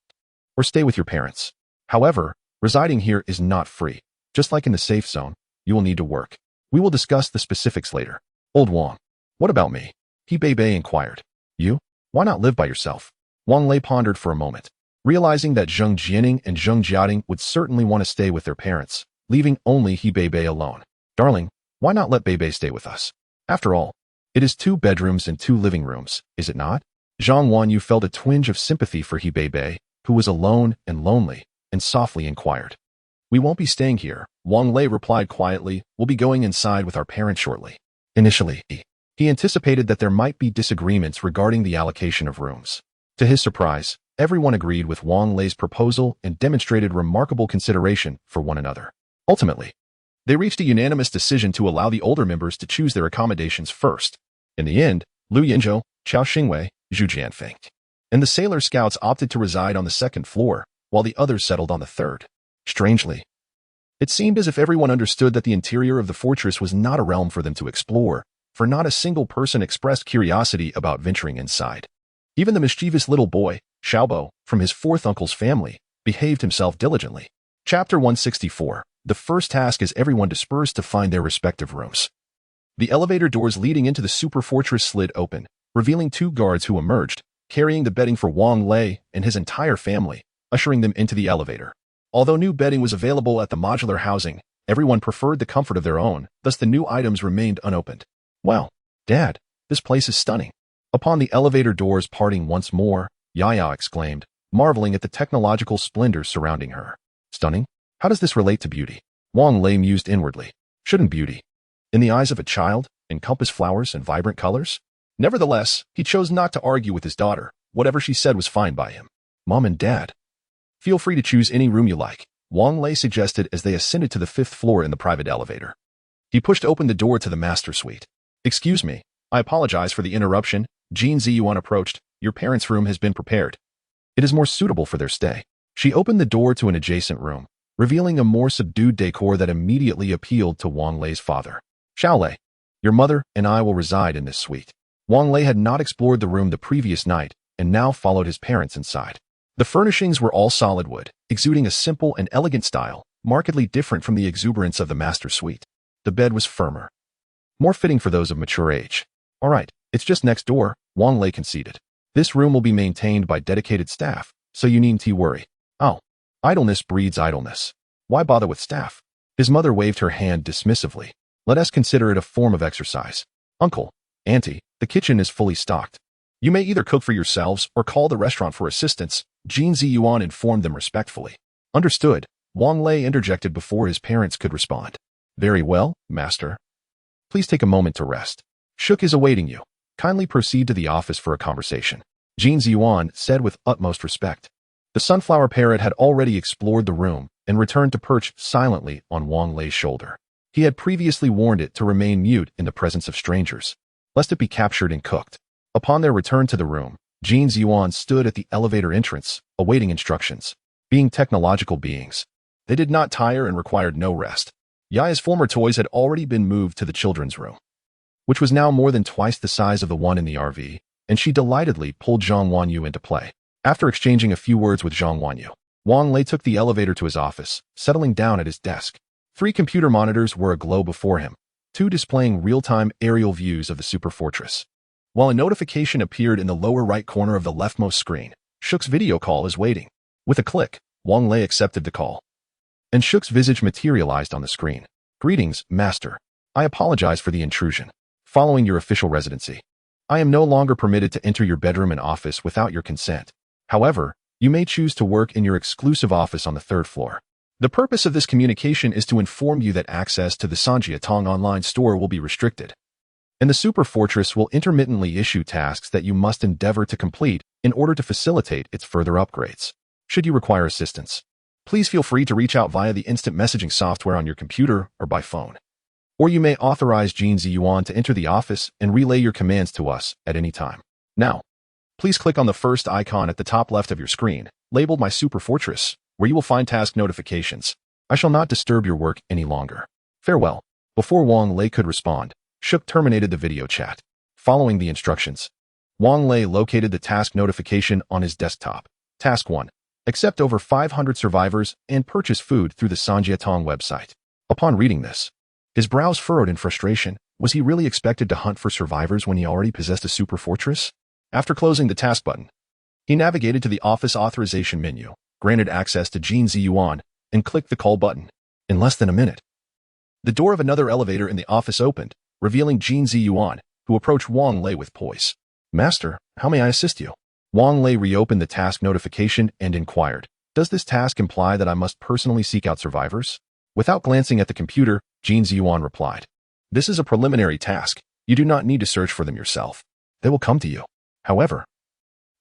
Or stay with your parents. However, residing here is not free. Just like in the safe zone, you will need to work. We will discuss the specifics later. Old Wang, what about me? He Bei inquired. You? Why not live by yourself? Wang Lei pondered for a moment, realizing that Zheng Jianing and Zheng Jiating would certainly want to stay with their parents, leaving only He Bei alone. Darling, why not let Bei stay with us? After all, it is 2 bedrooms and 2 living rooms, is it not? Zhang Wanyu felt a twinge of sympathy for He Bei, who was alone and lonely, and softly inquired. We won't be staying here, Wang Lei replied quietly. We'll be going inside with our parents shortly. Initially, he anticipated that there might be disagreements regarding the allocation of rooms. To his surprise, everyone agreed with Wang Lei's proposal and demonstrated remarkable consideration for one another. Ultimately, they reached a unanimous decision to allow the older members to choose their accommodations first. In the end, Liu Yinzhou, Chao Xingwei, Zhu Jianfeng, and the Sailor Scouts opted to reside on the 2nd floor, while the others settled on the 3rd. Strangely, it seemed as if everyone understood that the interior of the fortress was not a realm for them to explore, for not a single person expressed curiosity about venturing inside. Even the mischievous little boy, Xiaobo, from his 4th uncle's family, behaved himself diligently. Chapter 164. The first task is everyone dispersed to find their respective rooms. The elevator doors leading into the superfortress slid open, revealing 2 guards who emerged, carrying the bedding for Wang Lei and his entire family, ushering them into the elevator. Although new bedding was available at the modular housing, everyone preferred the comfort of their own, thus the new items remained unopened. Wow, Dad, this place is stunning. Upon the elevator doors parting once more, Yaya exclaimed, marveling at the technological splendor surrounding her. Stunning? How does this relate to beauty? Wang Lei mused inwardly. Shouldn't beauty, in the eyes of a child, encompass flowers and vibrant colors? Nevertheless, he chose not to argue with his daughter. Whatever she said was fine by him. Mom and Dad, feel free to choose any room you like, Wang Lei suggested as they ascended to the 5th floor in the private elevator. He pushed open the door to the master suite. Excuse me, I apologize for the interruption. Jin Ziyuan approached. Your parents' room has been prepared. It is more suitable for their stay. She opened the door to an adjacent room, revealing a more subdued decor that immediately appealed to Wang Lei's father. Xiaolei, your mother and I will reside in this suite. Wang Lei had not explored the room the previous night and now followed his parents inside. The furnishings were all solid wood, exuding a simple and elegant style, markedly different from the exuberance of the master suite. The bed was firmer, more fitting for those of mature age. All right, it's just next door, Wang Lei conceded. This room will be maintained by dedicated staff, so you needn't worry. Oh, idleness breeds idleness. Why bother with staff? His mother waved her hand dismissively. Let us consider it a form of exercise. Uncle, Auntie, the kitchen is fully stocked. You may either cook for yourselves or call the restaurant for assistance, Jin Ziyuan informed them respectfully. Understood, Wang Lei interjected before his parents could respond. Very well, master. Please take a moment to rest. Shook is awaiting you. Kindly proceed to the office for a conversation, Jin Ziyuan said with utmost respect. The sunflower parrot had already explored the room and returned to perch silently on Wang Lei's shoulder. He had previously warned it to remain mute in the presence of strangers, lest it be captured and cooked. Upon their return to the room, Jin Ziyuan stood at the elevator entrance, awaiting instructions. Being technological beings, they did not tire and required no rest. Yaya's former toys had already been moved to the children's room, which was now more than twice the size of the one in the RV, and she delightedly pulled Zhang Wanyu into play. After exchanging a few words with Zhang Wanyu, Wang Lei took the elevator to his office, settling down at his desk. 3 computer monitors were aglow before him, 2 displaying real-time aerial views of the superfortress. While a notification appeared in the lower right corner of the leftmost screen, Shook's video call is waiting. With a click, Wang Lei accepted the call, and Shook's visage materialized on the screen. Greetings, Master. I apologize for the intrusion. Following your official residency, I am no longer permitted to enter your bedroom and office without your consent. However, you may choose to work in your exclusive office on the 3rd floor. The purpose of this communication is to inform you that access to the Sanjiatong online store will be restricted, and the Super Fortress will intermittently issue tasks that you must endeavor to complete in order to facilitate its further upgrades. Should you require assistance, please feel free to reach out via the instant messaging software on your computer or by phone. Or you may authorize Jin Ziyuan to enter the office and relay your commands to us at any time. Now, please click on the first icon at the top left of your screen, labeled My Super Fortress, where you will find task notifications. I shall not disturb your work any longer. Farewell. Before Wang Lei could respond, Shook terminated the video chat. Following the instructions, Wang Lei located the task notification on his desktop. Task 1. Accept over 500 survivors and purchase food through the Sanjiatong website. Upon reading this, his brows furrowed in frustration. Was he really expected to hunt for survivors when he already possessed a super fortress? After closing the task button, he navigated to the office authorization menu, granted access to Jin Ziyuan, and clicked the call button. In less than a minute, the door of another elevator in the office opened, revealing Jin Ziyuan, who approached Wang Lei with poise. Master, how may I assist you? Wang Lei reopened the task notification and inquired, does this task imply that I must personally seek out survivors? Without glancing at the computer, Jin Ziyuan replied, this is a preliminary task. You do not need to search for them yourself. They will come to you. However,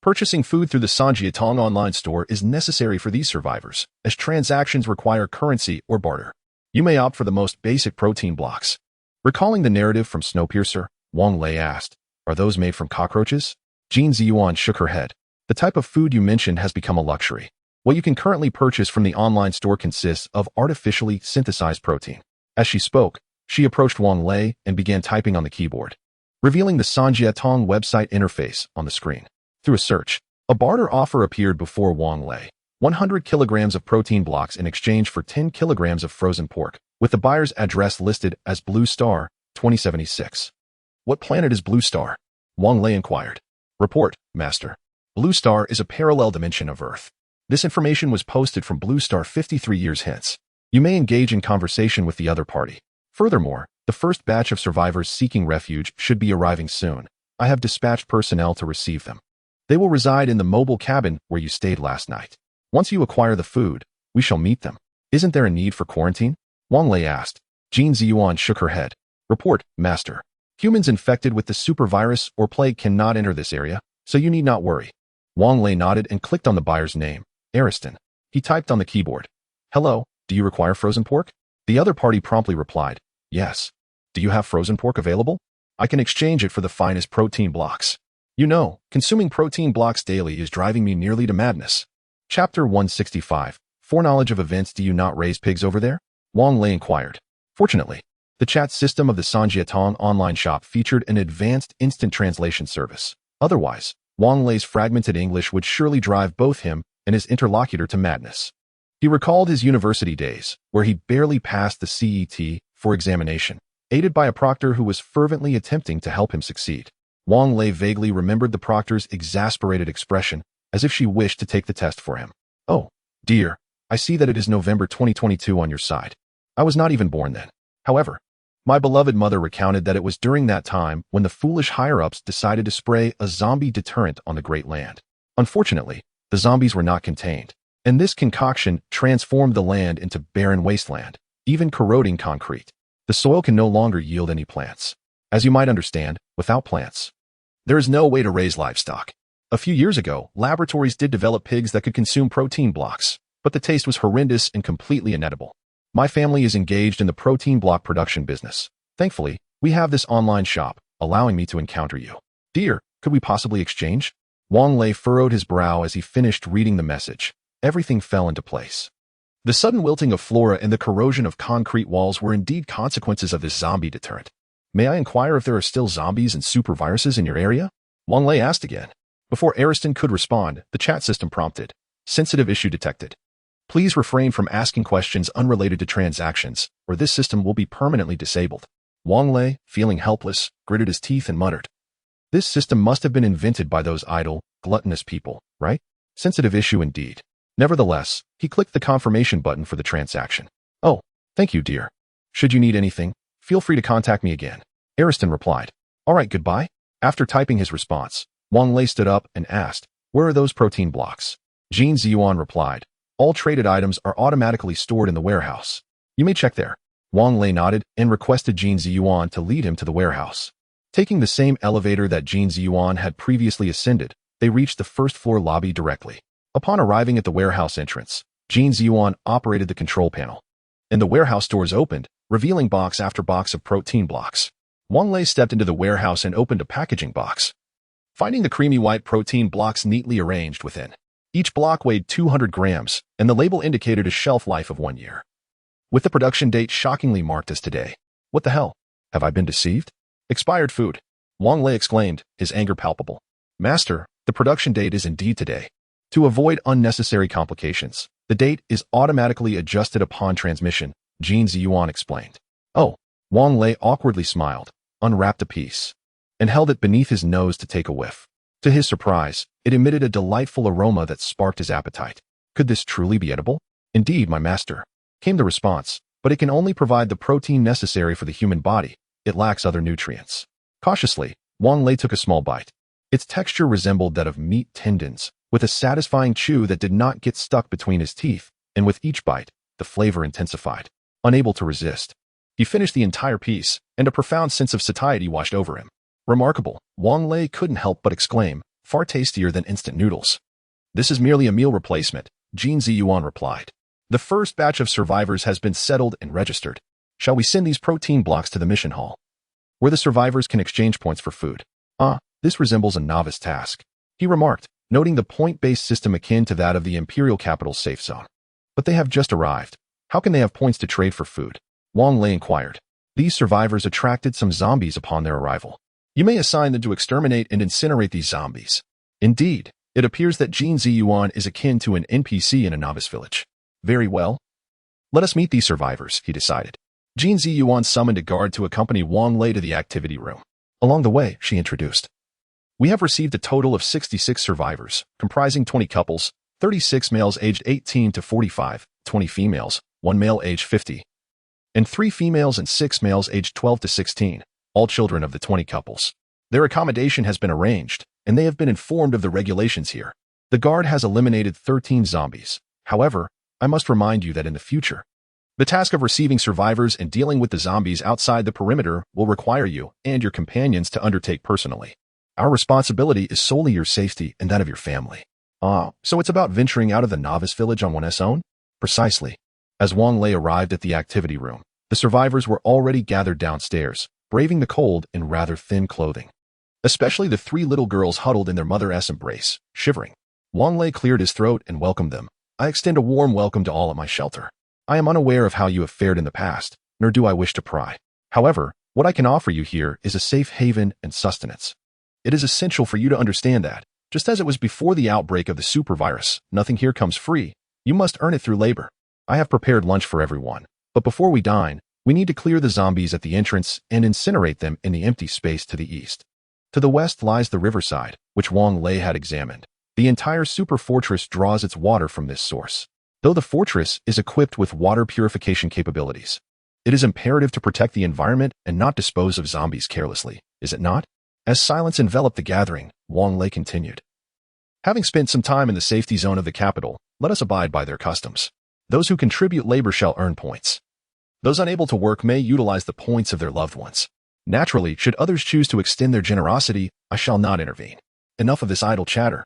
purchasing food through the Sanjiatong online store is necessary for these survivors, as transactions require currency or barter. You may opt for the most basic protein blocks. Recalling the narrative from Snowpiercer, Wang Lei asked, are those made from cockroaches? Jin Ziyuan shook her head. The type of food you mentioned has become a luxury. What you can currently purchase from the online store consists of artificially synthesized protein. As she spoke, she approached Wang Lei and began typing on the keyboard, revealing the Sanjiatong website interface on the screen. Through a search, a barter offer appeared before Wang Lei. 100 kilograms of protein blocks in exchange for 10 kilograms of frozen pork, with the buyer's address listed as Blue Star, 2076. What planet is Blue Star? Wang Lei inquired. Report, Master. Blue Star is a parallel dimension of Earth. This information was posted from Blue Star 53 years hence. You may engage in conversation with the other party. Furthermore, the first batch of survivors seeking refuge should be arriving soon. I have dispatched personnel to receive them. They will reside in the mobile cabin where you stayed last night. Once you acquire the food, we shall meet them. Isn't there a need for quarantine? Wang Lei asked. Jin Ziyuan shook her head. Report, Master. Humans infected with the super virus or plague cannot enter this area, so you need not worry. Wang Lei nodded and clicked on the buyer's name, Ariston. He typed on the keyboard. Hello, do you require frozen pork? The other party promptly replied, yes. Do you have frozen pork available? I can exchange it for the finest protein blocks. You know, consuming protein blocks daily is driving me nearly to madness. Chapter 165. Foreknowledge of events. Do you not raise pigs over there? Wang Lei inquired. Fortunately, the chat system of the Sanjiatong online shop featured an advanced instant translation service. Otherwise, Wang Lei's fragmented English would surely drive both him and his interlocutor to madness. He recalled his university days, where he barely passed the CET for examination, aided by a proctor who was fervently attempting to help him succeed. Wang Lei vaguely remembered the proctor's exasperated expression, as if she wished to take the test for him. Oh, dear, I see that it is November 2022 on your side. I was not even born then. However, my beloved mother recounted that it was during that time when the foolish higher-ups decided to spray a zombie deterrent on the Great Land. Unfortunately, the zombies were not contained, and this concoction transformed the land into barren wasteland, even corroding concrete. The soil can no longer yield any plants. As you might understand, without plants, there is no way to raise livestock. A few years ago, laboratories did develop pigs that could consume protein blocks, but the taste was horrendous and completely inedible. My family is engaged in the protein block production business. Thankfully, we have this online shop, allowing me to encounter you. Dear, could we possibly exchange? Wang Lei furrowed his brow as he finished reading the message. Everything fell into place. The sudden wilting of flora and the corrosion of concrete walls were indeed consequences of this zombie deterrent. May I inquire if there are still zombies and super viruses in your area? Wang Lei asked again. Before Ariston could respond, the chat system prompted. Sensitive issue detected. Please refrain from asking questions unrelated to transactions, or this system will be permanently disabled. Wang Lei, feeling helpless, gritted his teeth and muttered. This system must have been invented by those idle, gluttonous people, right? Sensitive issue indeed. Nevertheless, he clicked the confirmation button for the transaction. Oh, thank you, dear. Should you need anything, feel free to contact me again. Ariston replied. All right, goodbye. After typing his response, Wang Lei stood up and asked, where are those protein blocks? Jin Ziyuan replied, All traded items are automatically stored in the warehouse. You may check there. Wang Lei nodded and requested Jin Ziyuan to lead him to the warehouse. Taking the same elevator that Jin Ziyuan had previously ascended, they reached the first-floor lobby directly. Upon arriving at the warehouse entrance, Jin Ziyuan operated the control panel, and the warehouse doors opened, revealing box after box of protein blocks. Wang Lei stepped into the warehouse and opened a packaging box, finding the creamy white protein blocks neatly arranged within. Each block weighed 200 grams, and the label indicated a shelf life of 1 year, with the production date shockingly marked as today. What the hell? Have I been deceived? Expired food. Wang Lei exclaimed, his anger palpable. Master, the production date is indeed today. To avoid unnecessary complications, the date is automatically adjusted upon transmission, Jin Ziyuan explained. Oh, Wang Lei awkwardly smiled, unwrapped a piece, and held it beneath his nose to take a whiff. To his surprise, it emitted a delightful aroma that sparked his appetite. Could this truly be edible? Indeed, my master, came the response, but it can only provide the protein necessary for the human body. It lacks other nutrients. Cautiously, Wang Lei took a small bite. Its texture resembled that of meat tendons, with a satisfying chew that did not get stuck between his teeth, and with each bite, the flavor intensified. Unable to resist, he finished the entire piece, and a profound sense of satiety washed over him. Remarkable, Wang Lei couldn't help but exclaim, far tastier than instant noodles. This is merely a meal replacement, Jin Ziyuan replied. The first batch of survivors has been settled and registered. Shall we send these protein blocks to the mission hall, where the survivors can exchange points for food? This resembles a novice task, he remarked, noting the point-based system akin to that of the Imperial Capital's safe zone. But they have just arrived. How can they have points to trade for food? Wang Lei inquired. These survivors attracted some zombies upon their arrival. You may assign them to exterminate and incinerate these zombies. Indeed, it appears that Jin Ziyuan is akin to an NPC in a novice village. Very well. Let us meet these survivors, he decided. Jin Ziyuan summoned a guard to accompany Wang Lei to the activity room. Along the way, she introduced. We have received a total of 66 survivors, comprising 20 couples, 36 males aged 18 to 45, 20 females, 1 male aged 50, and 3 females and 6 males aged 12 to 16, all children of the 20 couples. Their accommodation has been arranged, and they have been informed of the regulations here. The guard has eliminated 13 zombies. However, I must remind you that in the future, the task of receiving survivors and dealing with the zombies outside the perimeter will require you and your companions to undertake personally. Our responsibility is solely your safety and that of your family. So it's about venturing out of the novice village on one's own? Precisely. As Wang Lei arrived at the activity room, the survivors were already gathered downstairs, braving the cold in rather thin clothing. Especially the 3 little girls huddled in their mother's embrace, shivering. Wang Lei cleared his throat and welcomed them. I extend a warm welcome to all at my shelter. I am unaware of how you have fared in the past, nor do I wish to pry. However, what I can offer you here is a safe haven and sustenance. It is essential for you to understand that, just as it was before the outbreak of the supervirus, nothing here comes free. You must earn it through labor. I have prepared lunch for everyone, but before we dine, we need to clear the zombies at the entrance and incinerate them in the empty space to the east. To the west lies the riverside, which Wang Lei had examined. The entire super fortress draws its water from this source. Though the fortress is equipped with water purification capabilities, it is imperative to protect the environment and not dispose of zombies carelessly, is it not? As silence enveloped the gathering, Wang Lei continued. Having spent some time in the safety zone of the capital, let us abide by their customs. Those who contribute labor shall earn points. Those unable to work may utilize the points of their loved ones. Naturally, should others choose to extend their generosity, I shall not intervene. Enough of this idle chatter.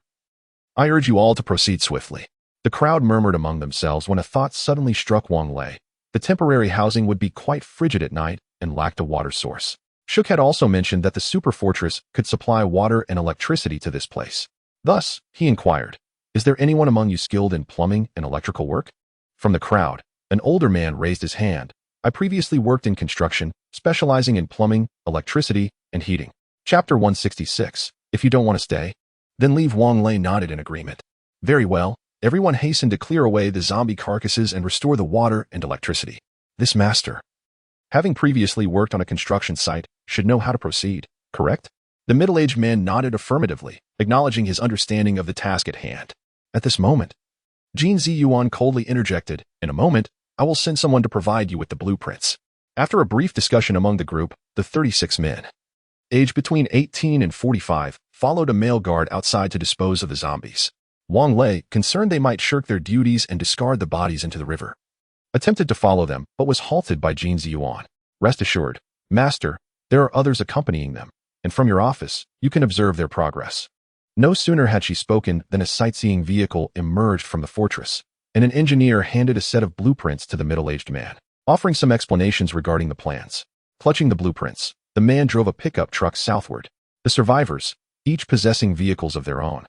I urge you all to proceed swiftly. The crowd murmured among themselves when a thought suddenly struck Wang Lei. The temporary housing would be quite frigid at night and lacked a water source. Shook had also mentioned that the super fortress could supply water and electricity to this place. Thus, he inquired, is there anyone among you skilled in plumbing and electrical work? From the crowd, an older man raised his hand. I previously worked in construction, specializing in plumbing, electricity, and heating. Chapter 166. If you don't want to stay, then leave. Wang Lei nodded in agreement. Very well. Everyone hastened to clear away the zombie carcasses and restore the water and electricity. This master, having previously worked on a construction site, should know how to proceed, correct? The middle-aged man nodded affirmatively, acknowledging his understanding of the task at hand. At this moment, Jin Ziyuan coldly interjected, in a moment, I will send someone to provide you with the blueprints. After a brief discussion among the group, the 36 men, aged between 18 and 45, followed a male guard outside to dispose of the zombies. Wang Lei, concerned they might shirk their duties and discard the bodies into the river, attempted to follow them, but was halted by Jin Ziyuan. Rest assured, Master, there are others accompanying them, and from your office, you can observe their progress. No sooner had she spoken than a sightseeing vehicle emerged from the fortress, and an engineer handed a set of blueprints to the middle-aged man, offering some explanations regarding the plans. Clutching the blueprints, the man drove a pickup truck southward. The survivors, each possessing vehicles of their own,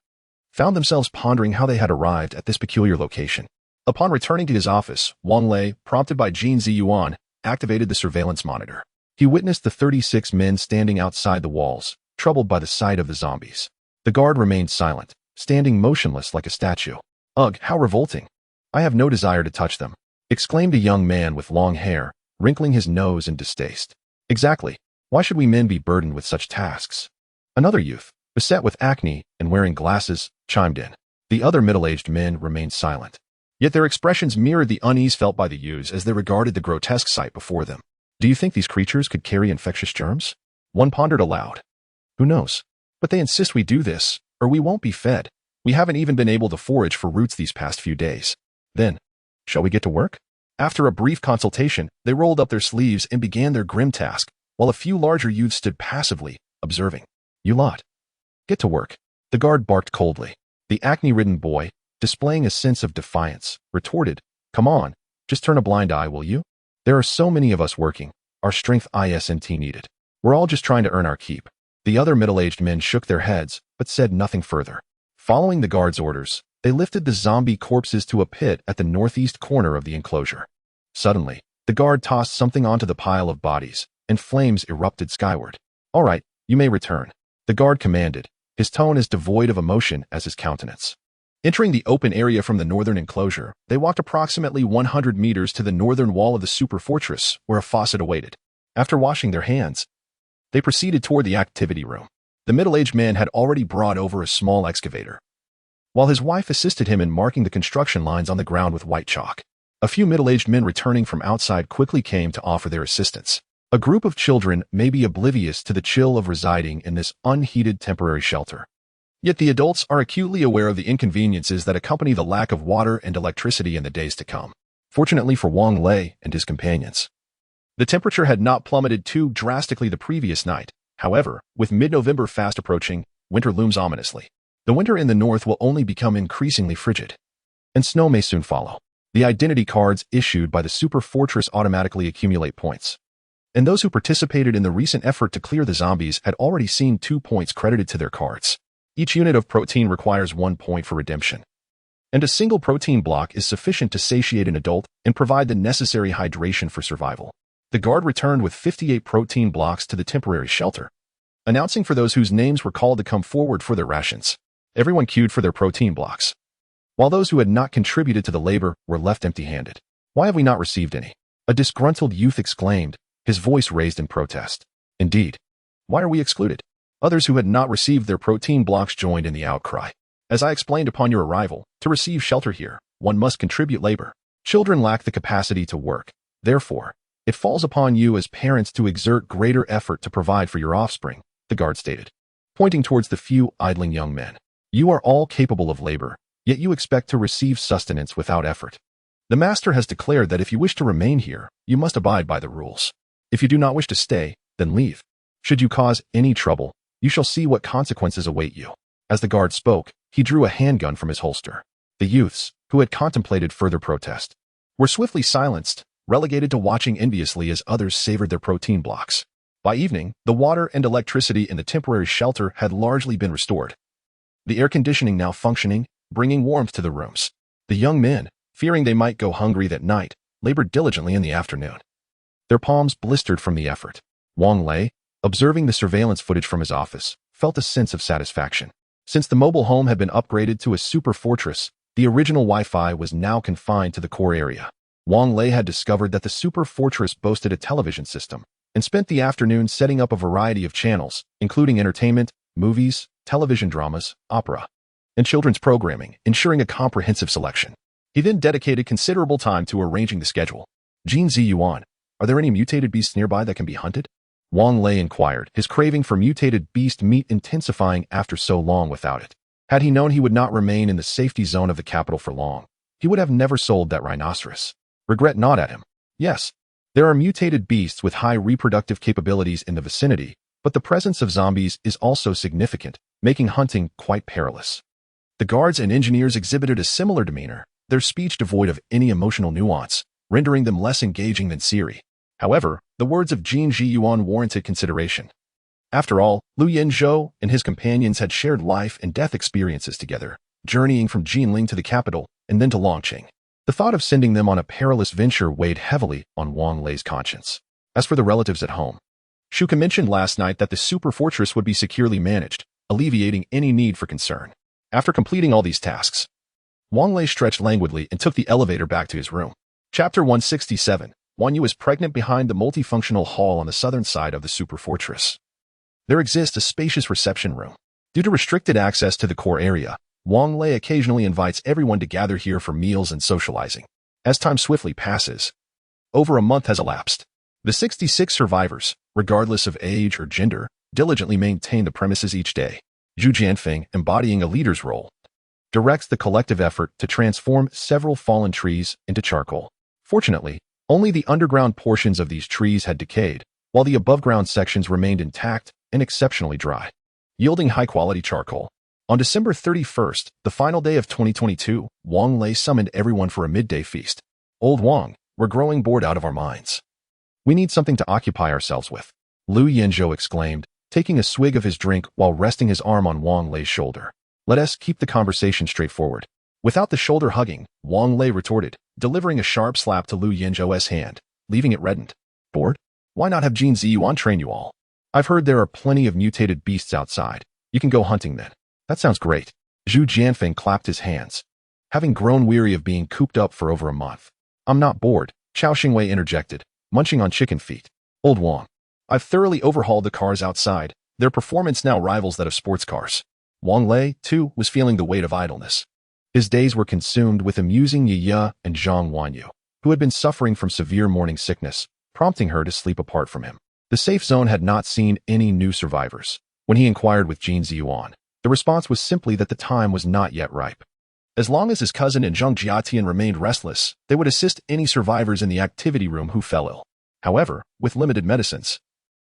found themselves pondering how they had arrived at this peculiar location. Upon returning to his office, Wang Lei, prompted by Jin Ziyuan, activated the surveillance monitor. He witnessed the 36 men standing outside the walls, troubled by the sight of the zombies. The guard remained silent, standing motionless like a statue. Ugh, how revolting. I have no desire to touch them, exclaimed a young man with long hair, wrinkling his nose in distaste. Exactly. Why should we men be burdened with such tasks? Another youth, beset with acne and wearing glasses, chimed in. The other middle-aged men remained silent. Yet their expressions mirrored the unease felt by the youths as they regarded the grotesque sight before them. Do you think these creatures could carry infectious germs? One pondered aloud. Who knows? But they insist we do this, or we won't be fed. We haven't even been able to forage for roots these past few days. Then, shall we get to work? After a brief consultation, they rolled up their sleeves and began their grim task, while a few larger youths stood passively, observing. You lot. Get to work. The guard barked coldly. The acne-ridden boy, displaying a sense of defiance, retorted, Come on, just turn a blind eye, will you? There are so many of us working, our strength isn't needed. We're all just trying to earn our keep. The other middle-aged men shook their heads, but said nothing further. Following the guard's orders, they lifted the zombie corpses to a pit at the northeast corner of the enclosure. Suddenly, the guard tossed something onto the pile of bodies, and flames erupted skyward. All right, you may return, the guard commanded, his tone as devoid of emotion as his countenance. Entering the open area from the northern enclosure, they walked approximately 100 meters to the northern wall of the super fortress, where a faucet awaited. After washing their hands, they proceeded toward the activity room. The middle-aged man had already brought over a small excavator, while his wife assisted him in marking the construction lines on the ground with white chalk. A few middle-aged men returning from outside quickly came to offer their assistance. A group of children may be oblivious to the chill of residing in this unheated temporary shelter. Yet the adults are acutely aware of the inconveniences that accompany the lack of water and electricity in the days to come. Fortunately for Wang Lei and his companions, the temperature had not plummeted too drastically the previous night. However, with mid-November fast approaching, winter looms ominously. The winter in the north will only become increasingly frigid, and snow may soon follow. The identity cards issued by the super fortress automatically accumulate points, and those who participated in the recent effort to clear the zombies had already seen 2 points credited to their cards. Each unit of protein requires 1 point for redemption, and a single protein block is sufficient to satiate an adult and provide the necessary hydration for survival. The guard returned with 58 protein blocks to the temporary shelter, announcing for those whose names were called to come forward for their rations. Everyone queued for their protein blocks, while those who had not contributed to the labor were left empty-handed. Why have we not received any? A disgruntled youth exclaimed, his voice raised in protest. Indeed. Why are we excluded? Others who had not received their protein blocks joined in the outcry. As I explained upon your arrival, to receive shelter here, one must contribute labor. Children lack the capacity to work. Therefore, it falls upon you as parents to exert greater effort to provide for your offspring, the guard stated, pointing towards the few idling young men. You are all capable of labor, yet you expect to receive sustenance without effort. The master has declared that if you wish to remain here, you must abide by the rules. If you do not wish to stay, then leave. Should you cause any trouble, you shall see what consequences await you. As the guard spoke, he drew a handgun from his holster. The youths, who had contemplated further protest, were swiftly silenced, relegated to watching enviously as others savored their protein blocks. By evening, the water and electricity in the temporary shelter had largely been restored, the air conditioning now functioning, bringing warmth to the rooms. The young men, fearing they might go hungry that night, labored diligently in the afternoon. Their palms blistered from the effort. Wang Lei, observing the surveillance footage from his office, felt a sense of satisfaction. Since the mobile home had been upgraded to a super fortress, the original Wi-Fi was now confined to the core area. Wang Lei had discovered that the super fortress boasted a television system, and spent the afternoon setting up a variety of channels, including entertainment, movies, television dramas, opera, and children's programming, ensuring a comprehensive selection. He then dedicated considerable time to arranging the schedule. Jin Ziyuan, are there any mutated beasts nearby that can be hunted? Wang Lei inquired, his craving for mutated beast meat intensifying after so long without it. Had he known he would not remain in the safety zone of the capital for long, he would have never sold that rhinoceros. Regret gnawed at him. Yes, there are mutated beasts with high reproductive capabilities in the vicinity, but the presence of zombies is also significant, making hunting quite perilous. The guards and engineers exhibited a similar demeanor, their speech devoid of any emotional nuance, rendering them less engaging than Siri. However, the words of Jin Jiyuan warranted consideration. After all, Lu Yinzhou and his companions had shared life and death experiences together, journeying from Jinling to the capital and then to Longqing. The thought of sending them on a perilous venture weighed heavily on Wang Lei's conscience. As for the relatives at home, Shuka mentioned last night that the super fortress would be securely managed, alleviating any need for concern. After completing all these tasks, Wang Lei stretched languidly and took the elevator back to his room. Chapter 167. Wan Yu is pregnant behind the multifunctional hall on the southern side of the super fortress. There exists a spacious reception room. Due to restricted access to the core area, Wang Lei occasionally invites everyone to gather here for meals and socializing. As time swiftly passes, over a month has elapsed. The 66 survivors, regardless of age or gender, diligently maintain the premises each day. Zhu Jianfeng, embodying a leader's role, directs the collective effort to transform several fallen trees into charcoal. Fortunately, only the underground portions of these trees had decayed, while the above-ground sections remained intact and exceptionally dry, yielding high-quality charcoal. On December 31st, the final day of 2022, Wang Lei summoned everyone for a midday feast. Old Wang, we're growing bored out of our minds. We need something to occupy ourselves with, Lu Yinzhou exclaimed, taking a swig of his drink while resting his arm on Wang Lei's shoulder. Let us keep the conversation straightforward. Without the shoulder hugging, Wang Lei retorted, delivering a sharp slap to Lu Yinzhou's hand, leaving it reddened. Bored? Why not have Jin Ziyuan train you all? I've heard there are plenty of mutated beasts outside. You can go hunting then. That sounds great. Zhu Jianfeng clapped his hands, having grown weary of being cooped up for over a month. I'm not bored, Chao Xingwei interjected, munching on chicken feet. Old Wang, I've thoroughly overhauled the cars outside. Their performance now rivals that of sports cars. Wang Lei, too, was feeling the weight of idleness. His days were consumed with amusing Yi Ye and Zhang Wanyu, who had been suffering from severe morning sickness, prompting her to sleep apart from him. The safe zone had not seen any new survivors. When he inquired with Jin Ziyuan, the response was simply that the time was not yet ripe. As long as his cousin and Zhang Jiatian remained restless, they would assist any survivors in the activity room who fell ill. However, with limited medicines,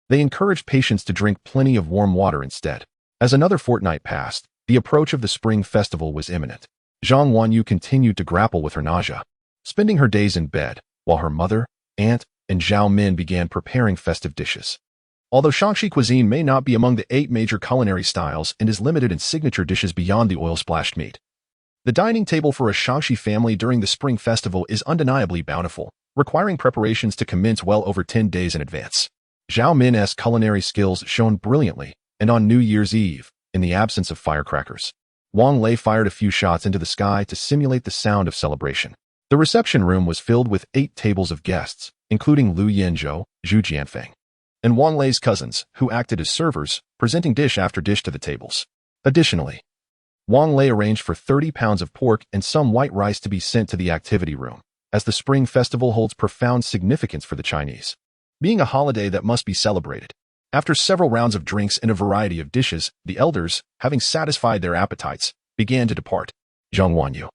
they encouraged patients to drink plenty of warm water instead. As another fortnight passed, the approach of the Spring Festival was imminent. Zhang Wanyu continued to grapple with her nausea, spending her days in bed, while her mother, aunt, and Zhao Min began preparing festive dishes. Although Shaanxi cuisine may not be among the 8 major culinary styles and is limited in signature dishes beyond the oil-splashed meat, the dining table for a Shaanxi family during the Spring Festival is undeniably bountiful, requiring preparations to commence well over 10 days in advance. Zhao Min's culinary skills shone brilliantly, and on New Year's Eve, in the absence of firecrackers, Wang Lei fired a few shots into the sky to simulate the sound of celebration. The reception room was filled with 8 tables of guests, including Lu Yinzhou, Zhu Jianfeng, and Wang Lei's cousins, who acted as servers, presenting dish after dish to the tables. Additionally, Wang Lei arranged for 30 pounds of pork and some white rice to be sent to the activity room, as the Spring Festival holds profound significance for the Chinese, being a holiday that must be celebrated. After several rounds of drinks and a variety of dishes, the elders, having satisfied their appetites, began to depart. Zhang Wanyu,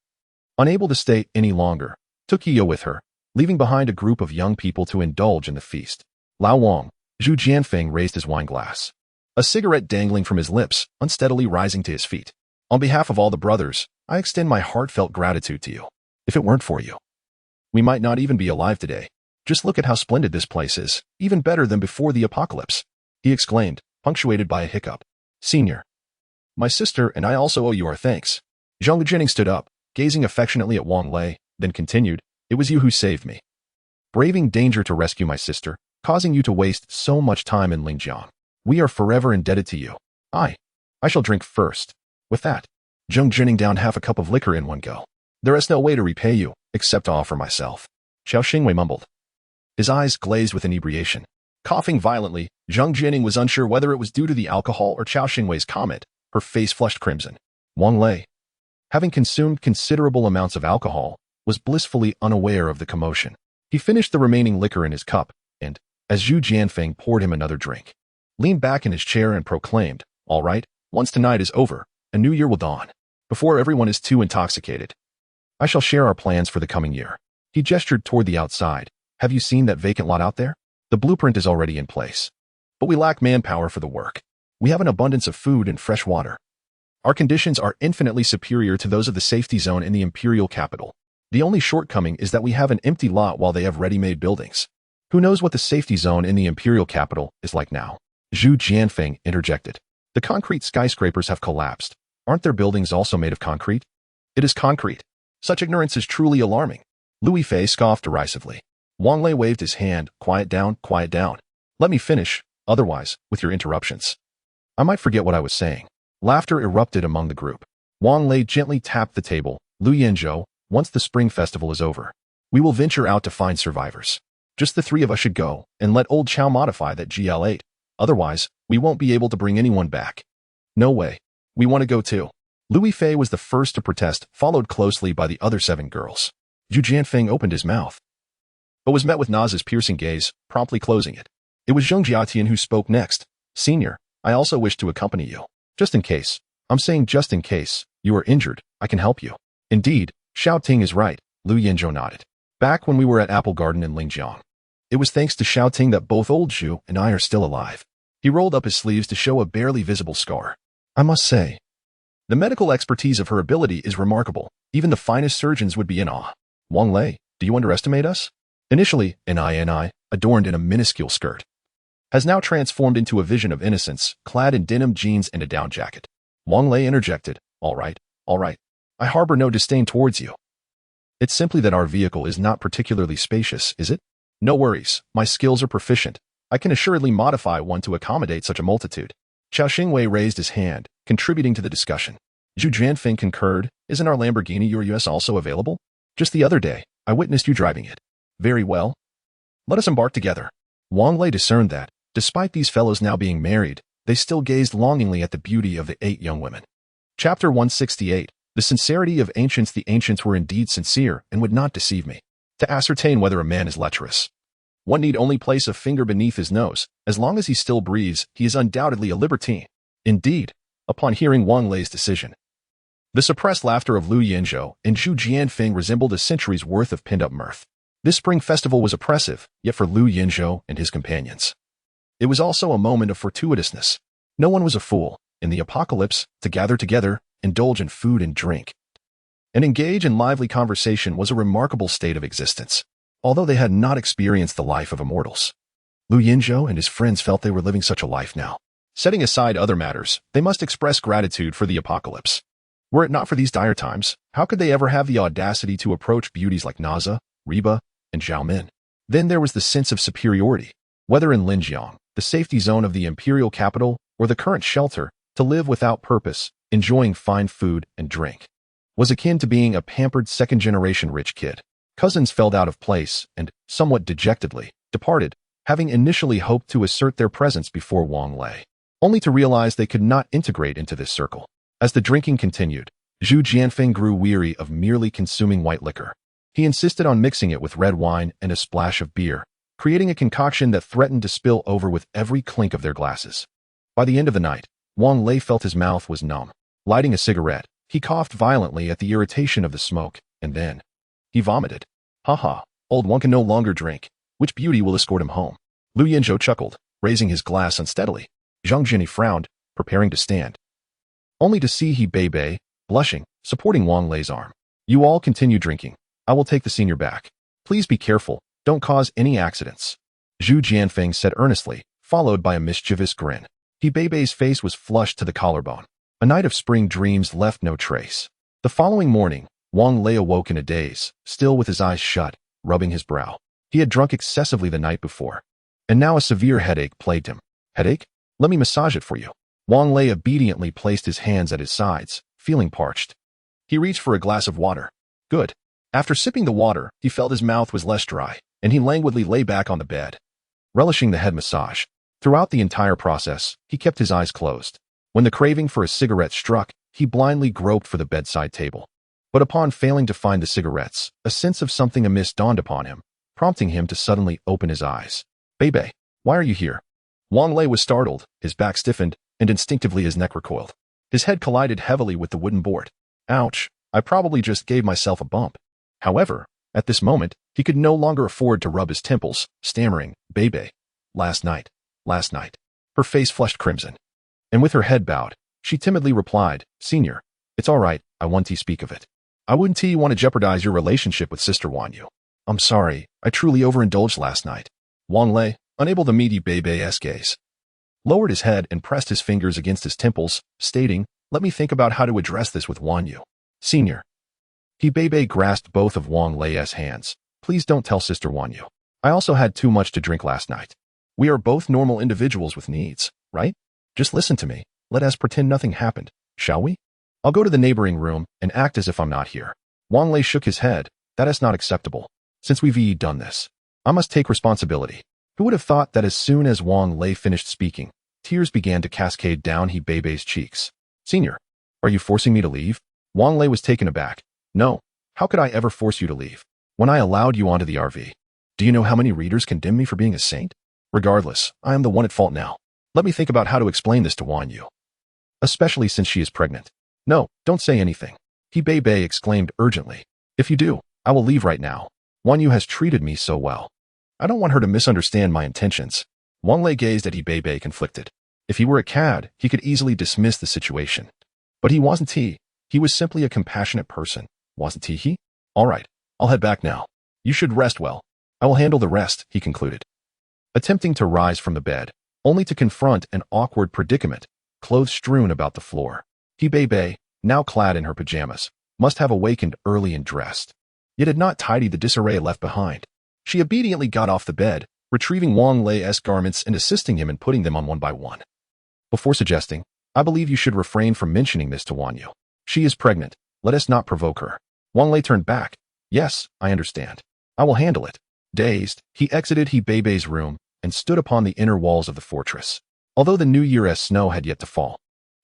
unable to stay any longer, took Yi Ye with her, leaving behind a group of young people to indulge in the feast. Lao Wang, Zhu Jianfeng raised his wine glass, a cigarette dangling from his lips, unsteadily rising to his feet. On behalf of all the brothers, I extend my heartfelt gratitude to you. If it weren't for you, we might not even be alive today. Just look at how splendid this place is, even better than before the apocalypse, he exclaimed, punctuated by a hiccup. Senior, my sister and I also owe you our thanks. Zhang Jennings stood up, gazing affectionately at Wang Lei, then continued, it was you who saved me, braving danger to rescue my sister, causing you to waste so much time in Lingjiang. We are forever indebted to you. I shall drink first. With that, Zhang Jennings downed half a cup of liquor in one go. There is no way to repay you, except to offer myself, Chao Xingwei mumbled, his eyes glazed with inebriation. Coughing violently, Zhang Jennings was unsure whether it was due to the alcohol or Chao Xingwei's comment. Her face flushed crimson. Wang Lei, having consumed considerable amounts of alcohol, was blissfully unaware of the commotion. He finished the remaining liquor in his cup, and, as Zhu Jianfeng poured him another drink, leaned back in his chair and proclaimed, all right, once tonight is over, a new year will dawn. Before everyone is too intoxicated, I shall share our plans for the coming year. He gestured toward the outside. Have you seen that vacant lot out there? The blueprint is already in place. But we lack manpower for the work. We have an abundance of food and fresh water. Our conditions are infinitely superior to those of the safety zone in the imperial capital. The only shortcoming is that we have an empty lot while they have ready-made buildings. Who knows what the safety zone in the imperial capital is like now? Zhu Jianfeng interjected. The concrete skyscrapers have collapsed. Aren't their buildings also made of concrete? It is concrete. Such ignorance is truly alarming. Louis Fei scoffed derisively. Wang Lei waved his hand. Quiet down, quiet down. Let me finish, otherwise, with your interruptions, I might forget what I was saying. Laughter erupted among the group. Wang Lei gently tapped the table. Lu Yanzhou, once the spring festival is over, we will venture out to find survivors. Just the three of us should go, and let old Chow modify that GL8. Otherwise, we won't be able to bring anyone back. No way. We want to go too. Louis Fei was the first to protest, followed closely by the other 7 girls. Zhu Jianfeng opened his mouth, but was met with Naz's piercing gaze, promptly closing it. It was Zheng Jiatian who spoke next. Senior, I also wish to accompany you. Just in case. I'm saying just in case you are injured, I can help you. Indeed, Xiao Ting is right, Lu Yanzhou nodded. Back when we were at Apple Garden in Lingjiang, it was thanks to Xiao Ting that both old Zhu and I are still alive. He rolled up his sleeves to show a barely visible scar. I must say, the medical expertise of her ability is remarkable. Even the finest surgeons would be in awe. Wang Lei, do you underestimate us? Initially, Ni, adorned in a minuscule skirt, has now transformed into a vision of innocence, clad in denim jeans and a down jacket. Wang Lei interjected. All right. I harbor no disdain towards you. It's simply that our vehicle is not particularly spacious, is it? No worries, my skills are proficient. I can assuredly modify one to accommodate such a multitude. Chao Xingwei raised his hand, contributing to the discussion. Zhu Jianfeng concurred. Isn't our Lamborghini Urus also available? Just the other day, I witnessed you driving it. Very well. Let us embark together. Wang Lei discerned that, despite these fellows now being married, they still gazed longingly at the beauty of the 8 young women. Chapter 168. The sincerity of ancients. The ancients were indeed sincere and would not deceive me. To ascertain whether a man is lecherous, one need only place a finger beneath his nose. As long as he still breathes, he is undoubtedly a libertine. Indeed, upon hearing Wang Lei's decision, the suppressed laughter of Lu Yanzhou and Zhu Jianfeng resembled a century's worth of pinned-up mirth. This spring festival was oppressive, yet for Lu Yanzhou and his companions, it was also a moment of fortuitousness. No one was a fool, in the apocalypse, to gather together, indulge in food and drink, and engage in lively conversation was a remarkable state of existence, although they had not experienced the life of immortals. Lu Yanzhou and his friends felt they were living such a life now. Setting aside other matters, they must express gratitude for the apocalypse. Were it not for these dire times, how could they ever have the audacity to approach beauties like Naza, Reba, and Zhaomin? Then there was the sense of superiority. Whether in Linjiang, the safety zone of the imperial capital, or the current shelter, to live without purpose, enjoying fine food and drink, was akin to being a pampered second-generation rich kid. Cousins fell out of place and, somewhat dejectedly, departed, having initially hoped to assert their presence before Wang Lei, only to realize they could not integrate into this circle. As the drinking continued, Zhu Jianfeng grew weary of merely consuming white liquor. He insisted on mixing it with red wine and a splash of beer, creating a concoction that threatened to spill over with every clink of their glasses. By the end of the night, Wang Lei felt his mouth was numb. Lighting a cigarette, he coughed violently at the irritation of the smoke, and then he vomited. Ha, old one can no longer drink. Which beauty will escort him home? Lu Yanzhou chuckled, raising his glass unsteadily. Zhang Jinyi frowned, preparing to stand, only to see He Bei, blushing, supporting Wang Lei's arm. You all continue drinking. I will take the senior back. Please be careful, don't cause any accidents. Zhu Jianfeng said earnestly, followed by a mischievous grin. He Bei's face was flushed to the collarbone. A night of spring dreams left no trace. The following morning, Wang Lei awoke in a daze, still with his eyes shut, rubbing his brow. He had drunk excessively the night before, and now a severe headache plagued him. Headache? Let me massage it for you. Wang Lei obediently placed his hands at his sides, feeling parched. He reached for a glass of water. Good. After sipping the water, he felt his mouth was less dry, and he languidly lay back on the bed, relishing the head massage. Throughout the entire process, he kept his eyes closed. When the craving for a cigarette struck, he blindly groped for the bedside table. But upon failing to find the cigarettes, a sense of something amiss dawned upon him, prompting him to suddenly open his eyes. Bei, why are you here? Wang Lei was startled, his back stiffened, and instinctively his neck recoiled. His head collided heavily with the wooden board. Ouch, I probably just gave myself a bump. However, at this moment, he could no longer afford to rub his temples, stammering, "Bebe. Last night. Last night." Her face flushed crimson. And with her head bowed, she timidly replied, "Senior, it's all right, I won't speak of it. I wouldn't want to jeopardize your relationship with Sister Wang Yu. I'm sorry, I truly overindulged last night." Wang Lei, unable to meet Bebe's gaze, lowered his head and pressed his fingers against his temples, stating, "Let me think about how to address this with Wang Yu. Senior." Bebe grasped both of Wang Lei's hands. "Please don't tell Sister Wang Yu. I also had too much to drink last night. We are both normal individuals with needs, right? Just listen to me. Let us pretend nothing happened, shall we? I'll go to the neighboring room and act as if I'm not here." Wang Lei shook his head. "That is not acceptable. Since we've done this, I must take responsibility." Who would have thought that as soon as Wang Lei finished speaking, tears began to cascade down Bebe's cheeks? "Senior, are you forcing me to leave?" Wang Lei was taken aback. "No, how could I ever force you to leave? When I allowed you onto the RV. Do you know how many readers condemn me for being a saint? Regardless, I am the one at fault now. Let me think about how to explain this to Wang Yu. Especially since she is pregnant." "No, don't say anything," Bebe exclaimed urgently. "If you do, I will leave right now. Wang Yu has treated me so well. I don't want her to misunderstand my intentions." Wang Lei gazed at Bebe conflicted. If he were a cad, he could easily dismiss the situation. But he wasn't. He was simply a compassionate person, wasn't he? "All right, I'll head back now. You should rest well. I will handle the rest," he concluded. Attempting to rise from the bed, only to confront an awkward predicament, clothes strewn about the floor. Bebe, now clad in her pajamas, must have awakened early and dressed, yet had not tidied the disarray left behind. She obediently got off the bed, retrieving Wang Lei's garments and assisting him in putting them on one by one. Before suggesting, "I believe you should refrain from mentioning this to Wang Yu. She is pregnant. Let us not provoke her." Wang Lei turned back. "Yes, I understand. I will handle it." Dazed, he exited Bebe's room and stood upon the inner walls of the fortress. Although the New Year's snow had yet to fall,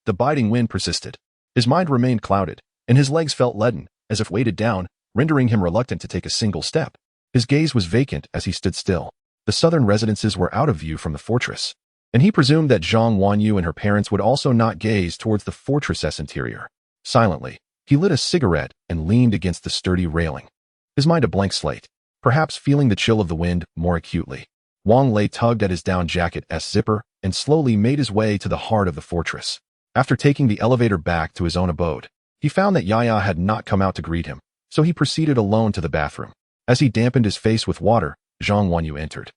the biting wind persisted. His mind remained clouded, and his legs felt leaden, as if weighted down, rendering him reluctant to take a single step. His gaze was vacant as he stood still. The southern residences were out of view from the fortress, and he presumed that Zhang Wanyu and her parents would also not gaze towards the fortress's interior. Silently, he lit a cigarette and leaned against the sturdy railing, his mind a blank slate, perhaps feeling the chill of the wind more acutely. Wang Lei tugged at his down jacket's zipper and slowly made his way to the heart of the fortress. After taking the elevator back to his own abode, he found that Yaya had not come out to greet him, so he proceeded alone to the bathroom. As he dampened his face with water, Zhang Wanyu entered.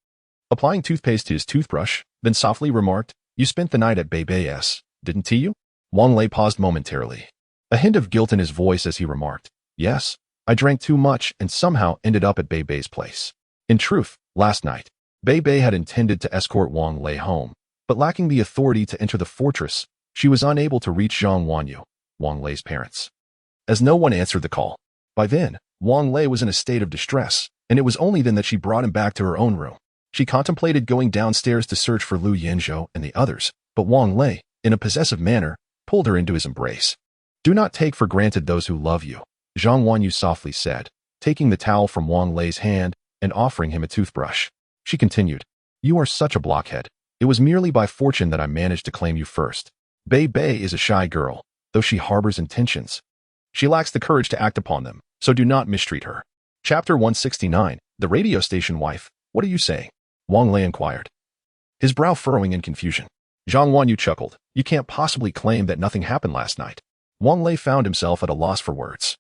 Applying toothpaste to his toothbrush, then softly remarked, "You spent the night at Bebe's, didn't you?" Wang Lei paused momentarily, a hint of guilt in his voice as he remarked, "Yes, I drank too much and somehow ended up at Bebe's place." In truth, last night, Bebe had intended to escort Wang Lei home, but lacking the authority to enter the fortress, she was unable to reach Zhang Wanyu, Wang Lei's parents. As no one answered the call, by then, Wang Lei was in a state of distress, and it was only then that she brought him back to her own room. She contemplated going downstairs to search for Lu Yinzhou and the others, but Wang Lei, in a possessive manner, pulled her into his embrace. "Do not take for granted those who love you," Zhang Wanyu softly said, taking the towel from Wang Lei's hand and offering him a toothbrush. She continued, "You are such a blockhead. It was merely by fortune that I managed to claim you first. Bebe is a shy girl, though she harbors intentions. She lacks the courage to act upon them, so do not mistreat her." Chapter 169, The Radio Station Wife. "What are you saying?" Wang Lei inquired, his brow furrowing in confusion. Zhang Wanyu chuckled. "You can't possibly claim that nothing happened last night." Wang Lei found himself at a loss for words.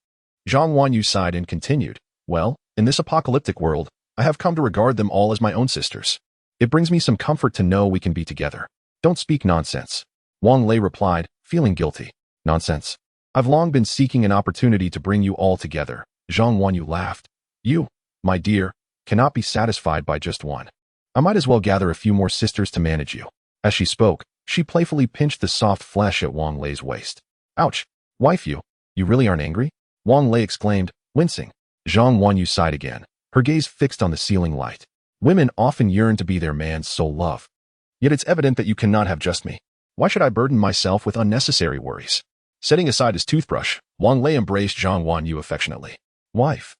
Zhang Wanyu sighed and continued, "Well, in this apocalyptic world, I have come to regard them all as my own sisters. It brings me some comfort to know we can be together. Don't speak nonsense." Wang Lei replied, feeling guilty. "Nonsense. I've long been seeking an opportunity to bring you all together." Zhang Wanyu laughed. "You, my dear, cannot be satisfied by just one. I might as well gather a few more sisters to manage you." As she spoke, she playfully pinched the soft flesh at Wang Lei's waist. "Ouch, wife, you really aren't angry?" Wang Lei exclaimed, wincing. Zhang Wanyu sighed again, her gaze fixed on the ceiling light. "Women often yearn to be their man's sole love. Yet it's evident that you cannot have just me. Why should I burden myself with unnecessary worries?" Setting aside his toothbrush, Wang Lei embraced Zhang Wanyu affectionately. "Wife,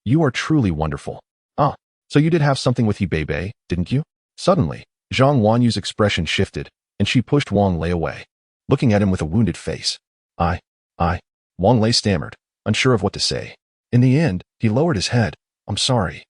you are truly wonderful. Ah, so you did have something with Bebe, didn't you?" Suddenly, Zhang Wanyu's expression shifted, and she pushed Wang Lei away. looking at him with a wounded face. I, Wang Lei stammered, unsure of what to say. In the end, he lowered his head. I'm sorry.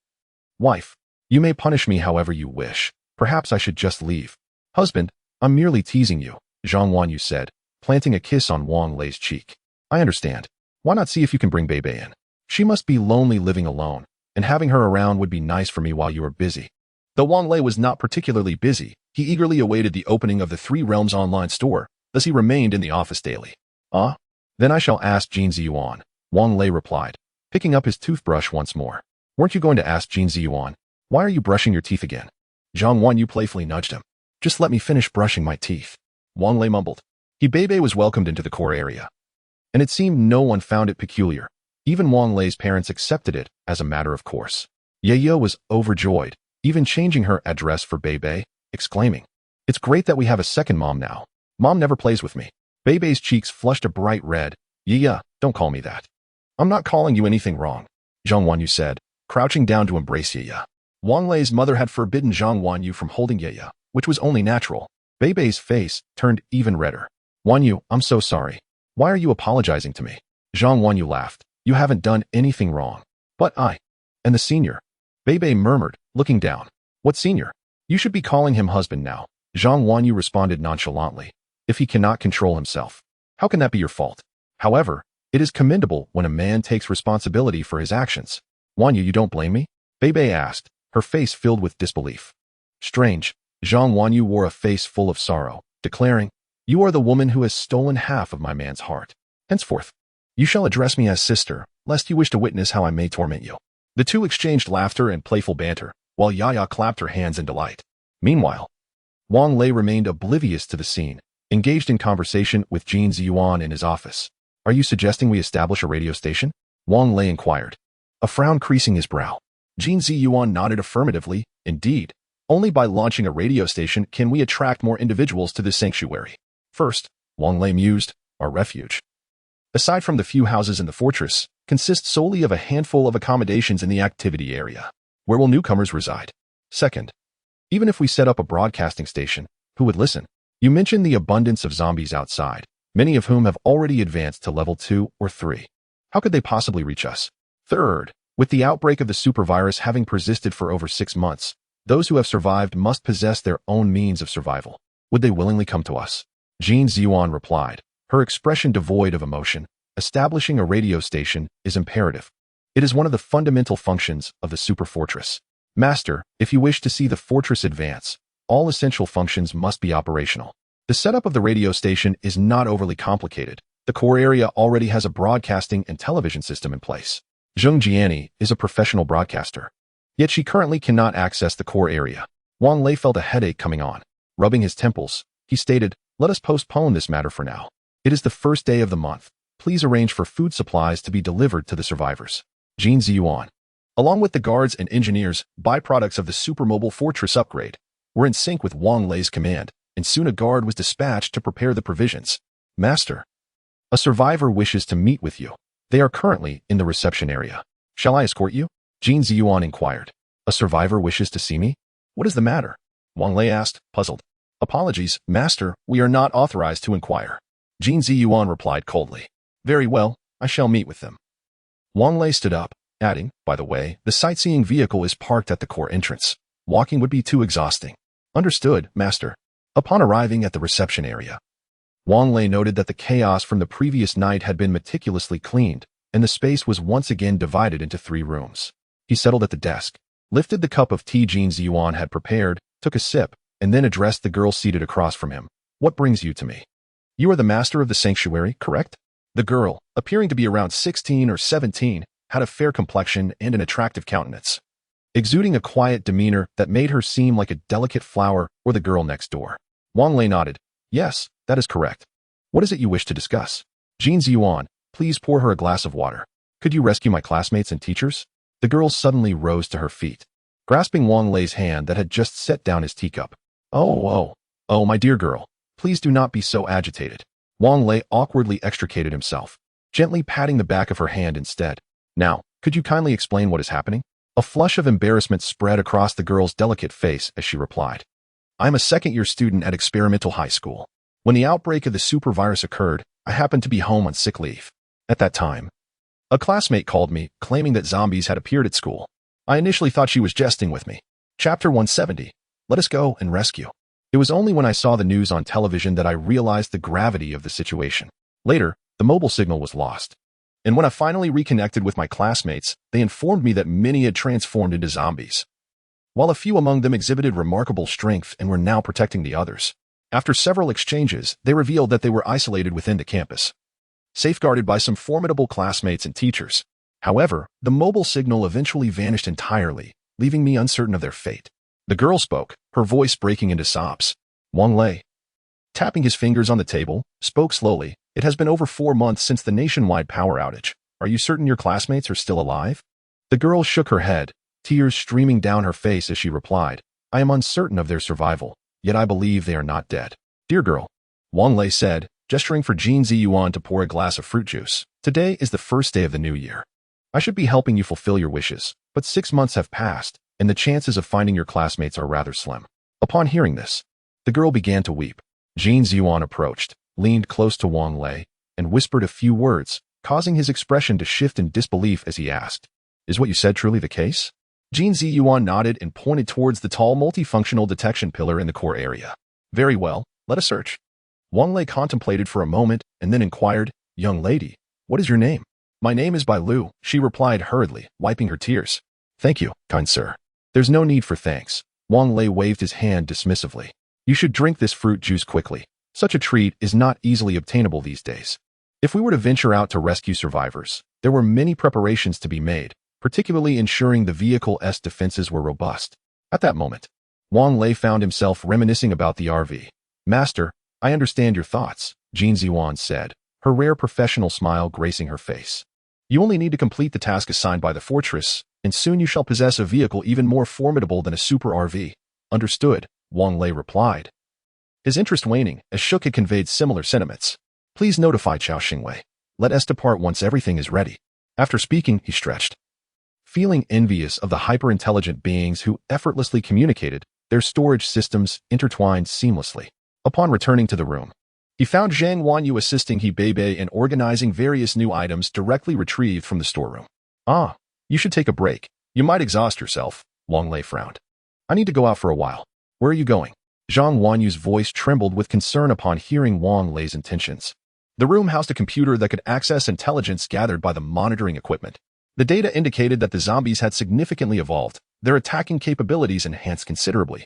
Wife, you may punish me however you wish. Perhaps I should just leave. Husband, I'm merely teasing you, Zhang Wanyu said, planting a kiss on Wang Lei's cheek. I understand. Why not see if you can bring Bebe in? She must be lonely living alone, and having her around would be nice for me while you are busy. Though Wang Lei was not particularly busy, he eagerly awaited the opening of the Three Realms online store, thus he remained in the office daily. Then I shall ask Jin Ziyuan, Wang Lei replied, picking up his toothbrush once more. Weren't you going to ask Jin Ziyuan? Why are you brushing your teeth again? Zhang Wanyu playfully nudged him. Just let me finish brushing my teeth. Wang Lei mumbled. Bebe was welcomed into the core area, and it seemed no one found it peculiar. Even Wang Lei's parents accepted it as a matter of course. Ye was overjoyed, even changing her address for Bebe, exclaiming, It's great that we have a second mom now. Mom never plays with me. Bebe's cheeks flushed a bright red. Yeah, don't call me that. I'm not calling you anything wrong, Zhang Wanyu said, crouching down to embrace Ye. Wang Lei's mother had forbidden Zhang Wanyu from holding Ye, which was only natural. Bebe's face turned even redder. Wanyu, I'm so sorry. Why are you apologizing to me? Zhang Wanyu laughed. You haven't done anything wrong. But and the senior. Bebe murmured, looking down. What senior? You should be calling him husband now. Zhang Wanyu responded nonchalantly. If he cannot control himself, how can that be your fault? However, it is commendable when a man takes responsibility for his actions. Wanyu, you don't blame me? Bebe asked, her face filled with disbelief. Strange. Zhang Wanyu wore a face full of sorrow, declaring, You are the woman who has stolen half of my man's heart. Henceforth, you shall address me as sister, lest you wish to witness how I may torment you. The two exchanged laughter and playful banter, while Yaya clapped her hands in delight. Meanwhile, Wang Lei remained oblivious to the scene, engaged in conversation with Jin Ziyuan in his office. Are you suggesting we establish a radio station? Wang Lei inquired, a frown creasing his brow. Jin Ziyuan nodded affirmatively. Indeed, only by launching a radio station can we attract more individuals to this sanctuary. First, Wang Lei mused, our refuge, aside from the few houses in the fortress, consists solely of a handful of accommodations in the activity area. Where will newcomers reside? Second, even if we set up a broadcasting station, who would listen? You mentioned the abundance of zombies outside, many of whom have already advanced to level 2 or 3. How could they possibly reach us? Third, with the outbreak of the supervirus having persisted for over 6 months, those who have survived must possess their own means of survival. Would they willingly come to us? Jin Ziyuan replied, her expression devoid of emotion. Establishing a radio station is imperative. It is one of the fundamental functions of the super fortress. Master, if you wish to see the fortress advance, all essential functions must be operational. The setup of the radio station is not overly complicated. The core area already has a broadcasting and television system in place. Zheng Jiani is a professional broadcaster, yet she currently cannot access the core area. Wang Lei felt a headache coming on. Rubbing his temples, he stated, Let us postpone this matter for now. It is the first day of the month. Please arrange for food supplies to be delivered to the survivors. Jin Ziyuan, along with the guards and engineers, byproducts of the supermobile fortress upgrade, were in sync with Wang Lei's command, and soon a guard was dispatched to prepare the provisions. Master, a survivor wishes to meet with you. They are currently in the reception area. Shall I escort you? Jin Ziyuan inquired. A survivor wishes to see me? What is the matter? Wang Lei asked, puzzled. Apologies, Master, we are not authorized to inquire. Jin Ziyuan replied coldly. Very well, I shall meet with them. Wang Lei stood up, adding, by the way, the sightseeing vehicle is parked at the core entrance. Walking would be too exhausting. Understood, Master. Upon arriving at the reception area, Wang Lei noted that the chaos from the previous night had been meticulously cleaned, and the space was once again divided into 3 rooms. He settled at the desk, lifted the cup of tea Jin Ziyuan had prepared, took a sip, and then addressed the girl seated across from him. What brings you to me? You are the master of the sanctuary, correct? The girl, appearing to be around 16 or 17, had a fair complexion and an attractive countenance, exuding a quiet demeanor that made her seem like a delicate flower or the girl next door. Wang Lei nodded. Yes, that is correct. What is it you wish to discuss? Jin Ziyuan, please pour her a glass of water. Could you rescue my classmates and teachers? The girl suddenly rose to her feet, grasping Wang Lei's hand that had just set down his teacup. Oh, my dear girl, please do not be so agitated. Wang Lei awkwardly extricated himself, gently patting the back of her hand instead. Now, could you kindly explain what is happening? A flush of embarrassment spread across the girl's delicate face as she replied. I am a second-year student at Experimental High School. When the outbreak of the super virus occurred, I happened to be home on sick leave. At that time, a classmate called me, claiming that zombies had appeared at school. I initially thought she was jesting with me. Chapter 170. Let us go and rescue. It was only when I saw the news on television that I realized the gravity of the situation. Later, the mobile signal was lost. And when I finally reconnected with my classmates, they informed me that many had transformed into zombies, while a few among them exhibited remarkable strength and were now protecting the others. After several exchanges, they revealed that they were isolated within the campus, safeguarded by some formidable classmates and teachers. However, the mobile signal eventually vanished entirely, leaving me uncertain of their fate. The girl spoke, her voice breaking into sobs. Wang Lei, tapping his fingers on the table, spoke slowly. It has been over 4 months since the nationwide power outage. Are you certain your classmates are still alive? The girl shook her head, tears streaming down her face as she replied, I am uncertain of their survival, yet I believe they are not dead. Dear girl, Wang Lei said, gesturing for Jin Ziyuan to pour a glass of fruit juice. Today is the first day of the new year. I should be helping you fulfill your wishes, but 6 months have passed, and the chances of finding your classmates are rather slim. Upon hearing this, the girl began to weep. Jin Ziyuan approached, leaned close to Wang Lei, and whispered a few words, causing his expression to shift in disbelief as he asked, Is what you said truly the case? Jin Ziyuan nodded and pointed towards the tall multifunctional detection pillar in the core area. Very well, let us search. Wang Lei contemplated for a moment and then inquired, Young lady, what is your name? My name is Bai Lu, she replied hurriedly, wiping her tears. Thank you, kind sir. There's no need for thanks. Wang Lei waved his hand dismissively. You should drink this fruit juice quickly. Such a treat is not easily obtainable these days. If we were to venture out to rescue survivors, there were many preparations to be made, particularly ensuring the vehicle's defenses were robust. At that moment, Wang Lei found himself reminiscing about the RV. Master, I understand your thoughts, Jin Ziyuan said, her rare professional smile gracing her face. You only need to complete the task assigned by the fortress, and soon you shall possess a vehicle even more formidable than a super RV. Understood, Wang Lei replied, his interest waning as Shook had conveyed similar sentiments. Please notify Chao Xingwei. Let us depart once everything is ready. After speaking, he stretched, feeling envious of the hyper-intelligent beings who effortlessly communicated, their storage systems intertwined seamlessly. Upon returning to the room, he found Zhang Wanyu assisting He Beibei in organizing various new items directly retrieved from the storeroom. Ah, you should take a break. You might exhaust yourself, Wang Lei frowned. I need to go out for a while. Where are you going? Zhang Wanyu's voice trembled with concern upon hearing Wang Lei's intentions. The room housed a computer that could access intelligence gathered by the monitoring equipment. The data indicated that the zombies had significantly evolved, their attacking capabilities enhanced considerably,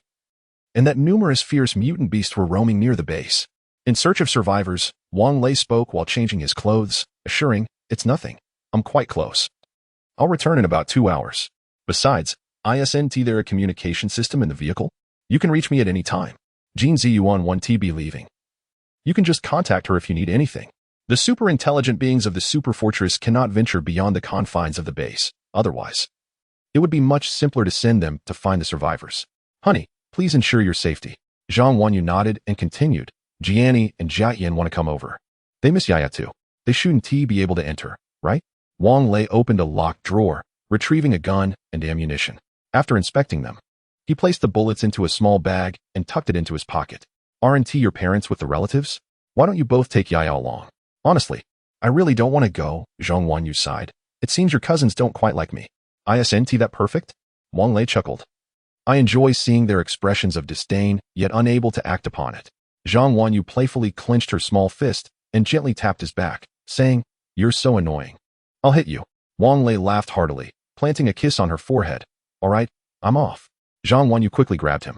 and that numerous fierce mutant beasts were roaming near the base. In search of survivors, Wang Lei spoke while changing his clothes, assuring, It's nothing. I'm quite close. I'll return in about 2 hours. Besides, isn't there a communication system in the vehicle? You can reach me at any time. Jin Ziyuan won't be leaving. You can just contact her if you need anything. The super-intelligent beings of the super fortress cannot venture beyond the confines of the base. Otherwise, it would be much simpler to send them to find the survivors. Honey, please ensure your safety. Zhang Wanyu nodded and continued. Jiani and Jiayan want to come over. They miss Yaya too. They shouldn't be able to enter, right? Wang Lei opened a locked drawer, retrieving a gun and ammunition. After inspecting them, he placed the bullets into a small bag and tucked it into his pocket. Aren't your parents with the relatives? Why don't you both take Yaya along? Honestly, I really don't want to go, Zhang Wanyu sighed. It seems your cousins don't quite like me. Isn't that perfect? Wang Lei chuckled. I enjoy seeing their expressions of disdain, yet unable to act upon it. Zhang Wanyu playfully clenched her small fist and gently tapped his back, saying, You're so annoying. I'll hit you. Wang Lei laughed heartily, planting a kiss on her forehead. All right, I'm off. Zhang Wanyu quickly grabbed him.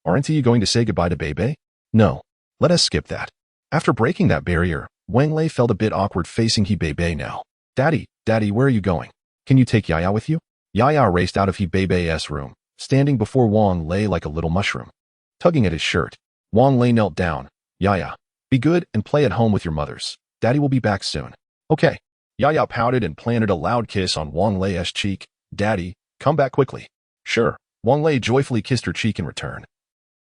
Aren't you going to say goodbye to Beibei? No. Let us skip that. After breaking that barrier, Wang Lei felt a bit awkward facing He Beibei now. Daddy, where are you going? Can you take Yaya with you? Yaya raced out of He Beibei's room, standing before Wang Lei like a little mushroom. Tugging at his shirt, Wang Lei knelt down. Yaya, be good and play at home with your mothers. Daddy will be back soon. Okay. Yaya pouted and planted a loud kiss on Wang Lei's cheek. Daddy, come back quickly. Sure. Wang Lei joyfully kissed her cheek in return.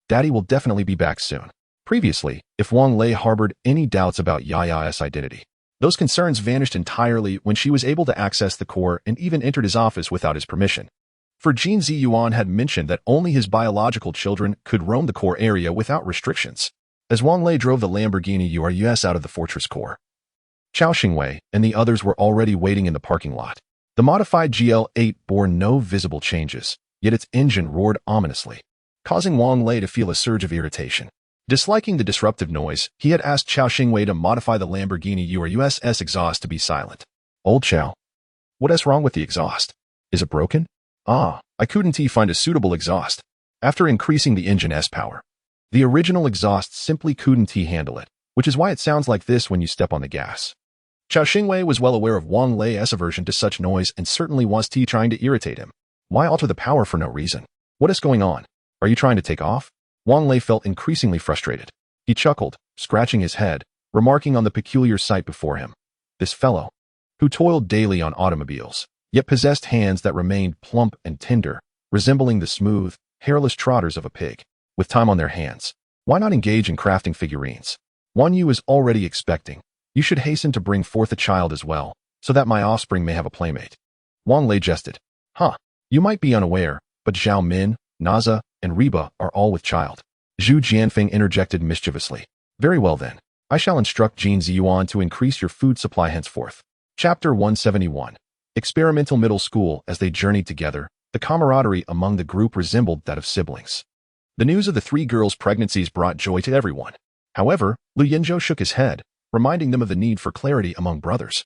Daddy will definitely be back soon. Previously, if Wang Lei harbored any doubts about Yaya's identity, those concerns vanished entirely when she was able to access the core and even entered his office without his permission. For Jin Ziyuan had mentioned that only his biological children could roam the core area without restrictions. as Wang Lei drove the Lamborghini Urus out of the fortress core. Chao Xingwei and the others were already waiting in the parking lot. The modified GL-8 bore no visible changes, yet its engine roared ominously, causing Wang Lei to feel a surge of irritation. Disliking the disruptive noise, he had asked Chao Xingwei to modify the Lamborghini Urus's exhaust to be silent. Old Chao, what is wrong with the exhaust? Is it broken? I couldn't find a suitable exhaust. After increasing the engine's power, the original exhaust simply couldn't handle it, which is why it sounds like this when you step on the gas. Chao Xingwei was well aware of Wang Lei's aversion to such noise and certainly was trying to irritate him. Why alter the power for no reason? What is going on? Are you trying to take off? Wang Lei felt increasingly frustrated. He chuckled, scratching his head, remarking on the peculiar sight before him. This fellow, who toiled daily on automobiles, yet possessed hands that remained plump and tender, resembling the smooth, hairless trotters of a pig. With time on their hands, why not engage in crafting figurines? One you is already expecting. You should hasten to bring forth a child as well, so that my offspring may have a playmate. Wang Lei jested. You might be unaware, but Zhao Min, Naza, and Reba are all with child. Zhu Jianfeng interjected mischievously. Very well then. I shall instruct Jin Ziyuan to increase your food supply henceforth. Chapter 171. Experimental Middle School. As they journeyed together, the camaraderie among the group resembled that of siblings. The news of the three girls' pregnancies brought joy to everyone. However, Lu Yinzhou shook his head, reminding them of the need for clarity among brothers.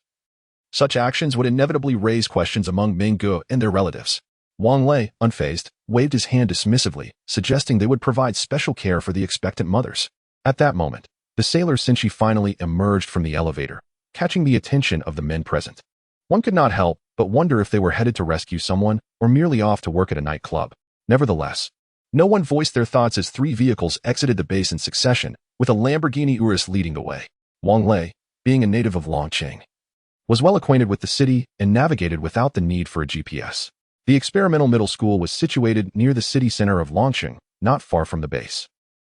Such actions would inevitably raise questions among Minggu and their relatives. Wang Lei, unfazed, waved his hand dismissively, suggesting they would provide special care for the expectant mothers. At that moment, the sailor Sinchi finally emerged from the elevator, catching the attention of the men present. One could not help but wonder if they were headed to rescue someone or merely off to work at a nightclub. Nevertheless, no one voiced their thoughts as three vehicles exited the base in succession, with a Lamborghini Urus leading the way. Wang Lei, being a native of Longqing, was well acquainted with the city and navigated without the need for a GPS. The experimental middle school was situated near the city center of Longqing, not far from the base.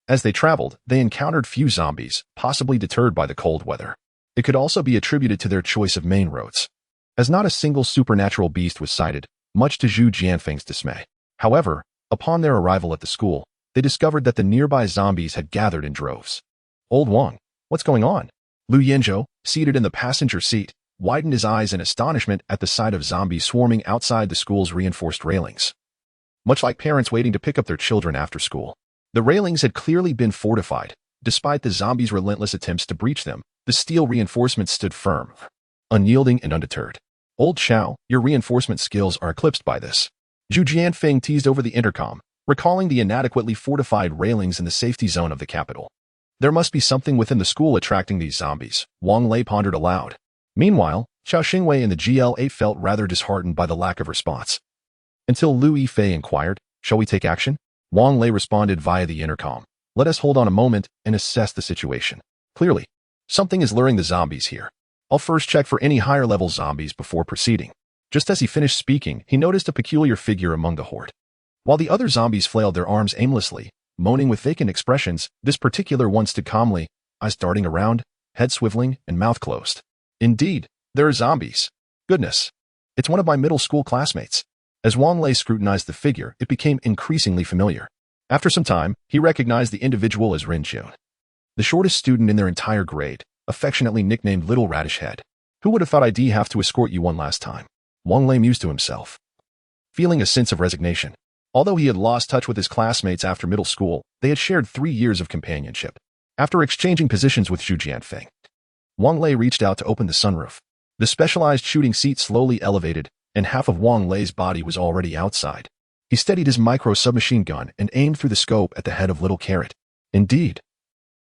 As they traveled, they encountered few zombies, possibly deterred by the cold weather. It could also be attributed to their choice of main roads, as not a single supernatural beast was sighted, much to Zhu Jianfeng's dismay. However, upon their arrival at the school, they discovered that the nearby zombies had gathered in droves. Old Wang, what's going on? Lu Yinzhou, seated in the passenger seat, widened his eyes in astonishment at the sight of zombies swarming outside the school's reinforced railings. Much like parents waiting to pick up their children after school, the railings had clearly been fortified. Despite the zombies' relentless attempts to breach them, the steel reinforcements stood firm, unyielding and undeterred. Old Chao, your reinforcement skills are eclipsed by this. Zhu Jianfeng teased over the intercom, recalling the inadequately fortified railings in the safety zone of the capital. There must be something within the school attracting these zombies, Wang Lei pondered aloud. Meanwhile, Chao Xingwei and the GL-8 felt rather disheartened by the lack of response. Until Lu Yifei inquired, shall we take action? Wang Lei responded via the intercom. Let us hold on a moment and assess the situation. Clearly, something is luring the zombies here. I'll first check for any higher-level zombies before proceeding. Just as he finished speaking, he noticed a peculiar figure among the horde. While the other zombies flailed their arms aimlessly, moaning with vacant expressions, this particular one stood calmly, eyes darting around, head swiveling, and mouth closed. Indeed, there are zombies. Goodness. It's one of my middle school classmates. As Wang Lei scrutinized the figure, it became increasingly familiar. After some time, he recognized the individual as Rin Jun, the shortest student in their entire grade, affectionately nicknamed Little Radish Head. Who would have thought I'd have to escort you one last time? Wang Lei mused to himself, feeling a sense of resignation. Although he had lost touch with his classmates after middle school, they had shared 3 years of companionship. After exchanging positions with Zhu Jianfeng, Wang Lei reached out to open the sunroof. The specialized shooting seat slowly elevated, and half of Wang Lei's body was already outside. He steadied his micro-submachine gun and aimed through the scope at the head of Little Carrot. Indeed,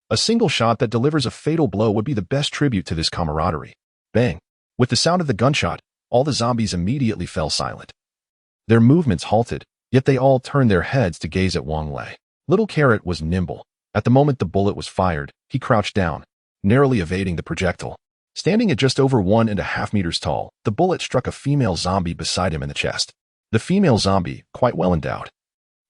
a single shot that delivers a fatal blow would be the best tribute to this camaraderie. Bang! With the sound of the gunshot, all the zombies immediately fell silent. Their movements halted, yet they all turned their heads to gaze at Wang Lei. Little Carrot was nimble. At the moment the bullet was fired, he crouched down, narrowly evading the projectile. Standing at just over 1.5 meters tall, the bullet struck a female zombie beside him in the chest. The female zombie, quite well endowed,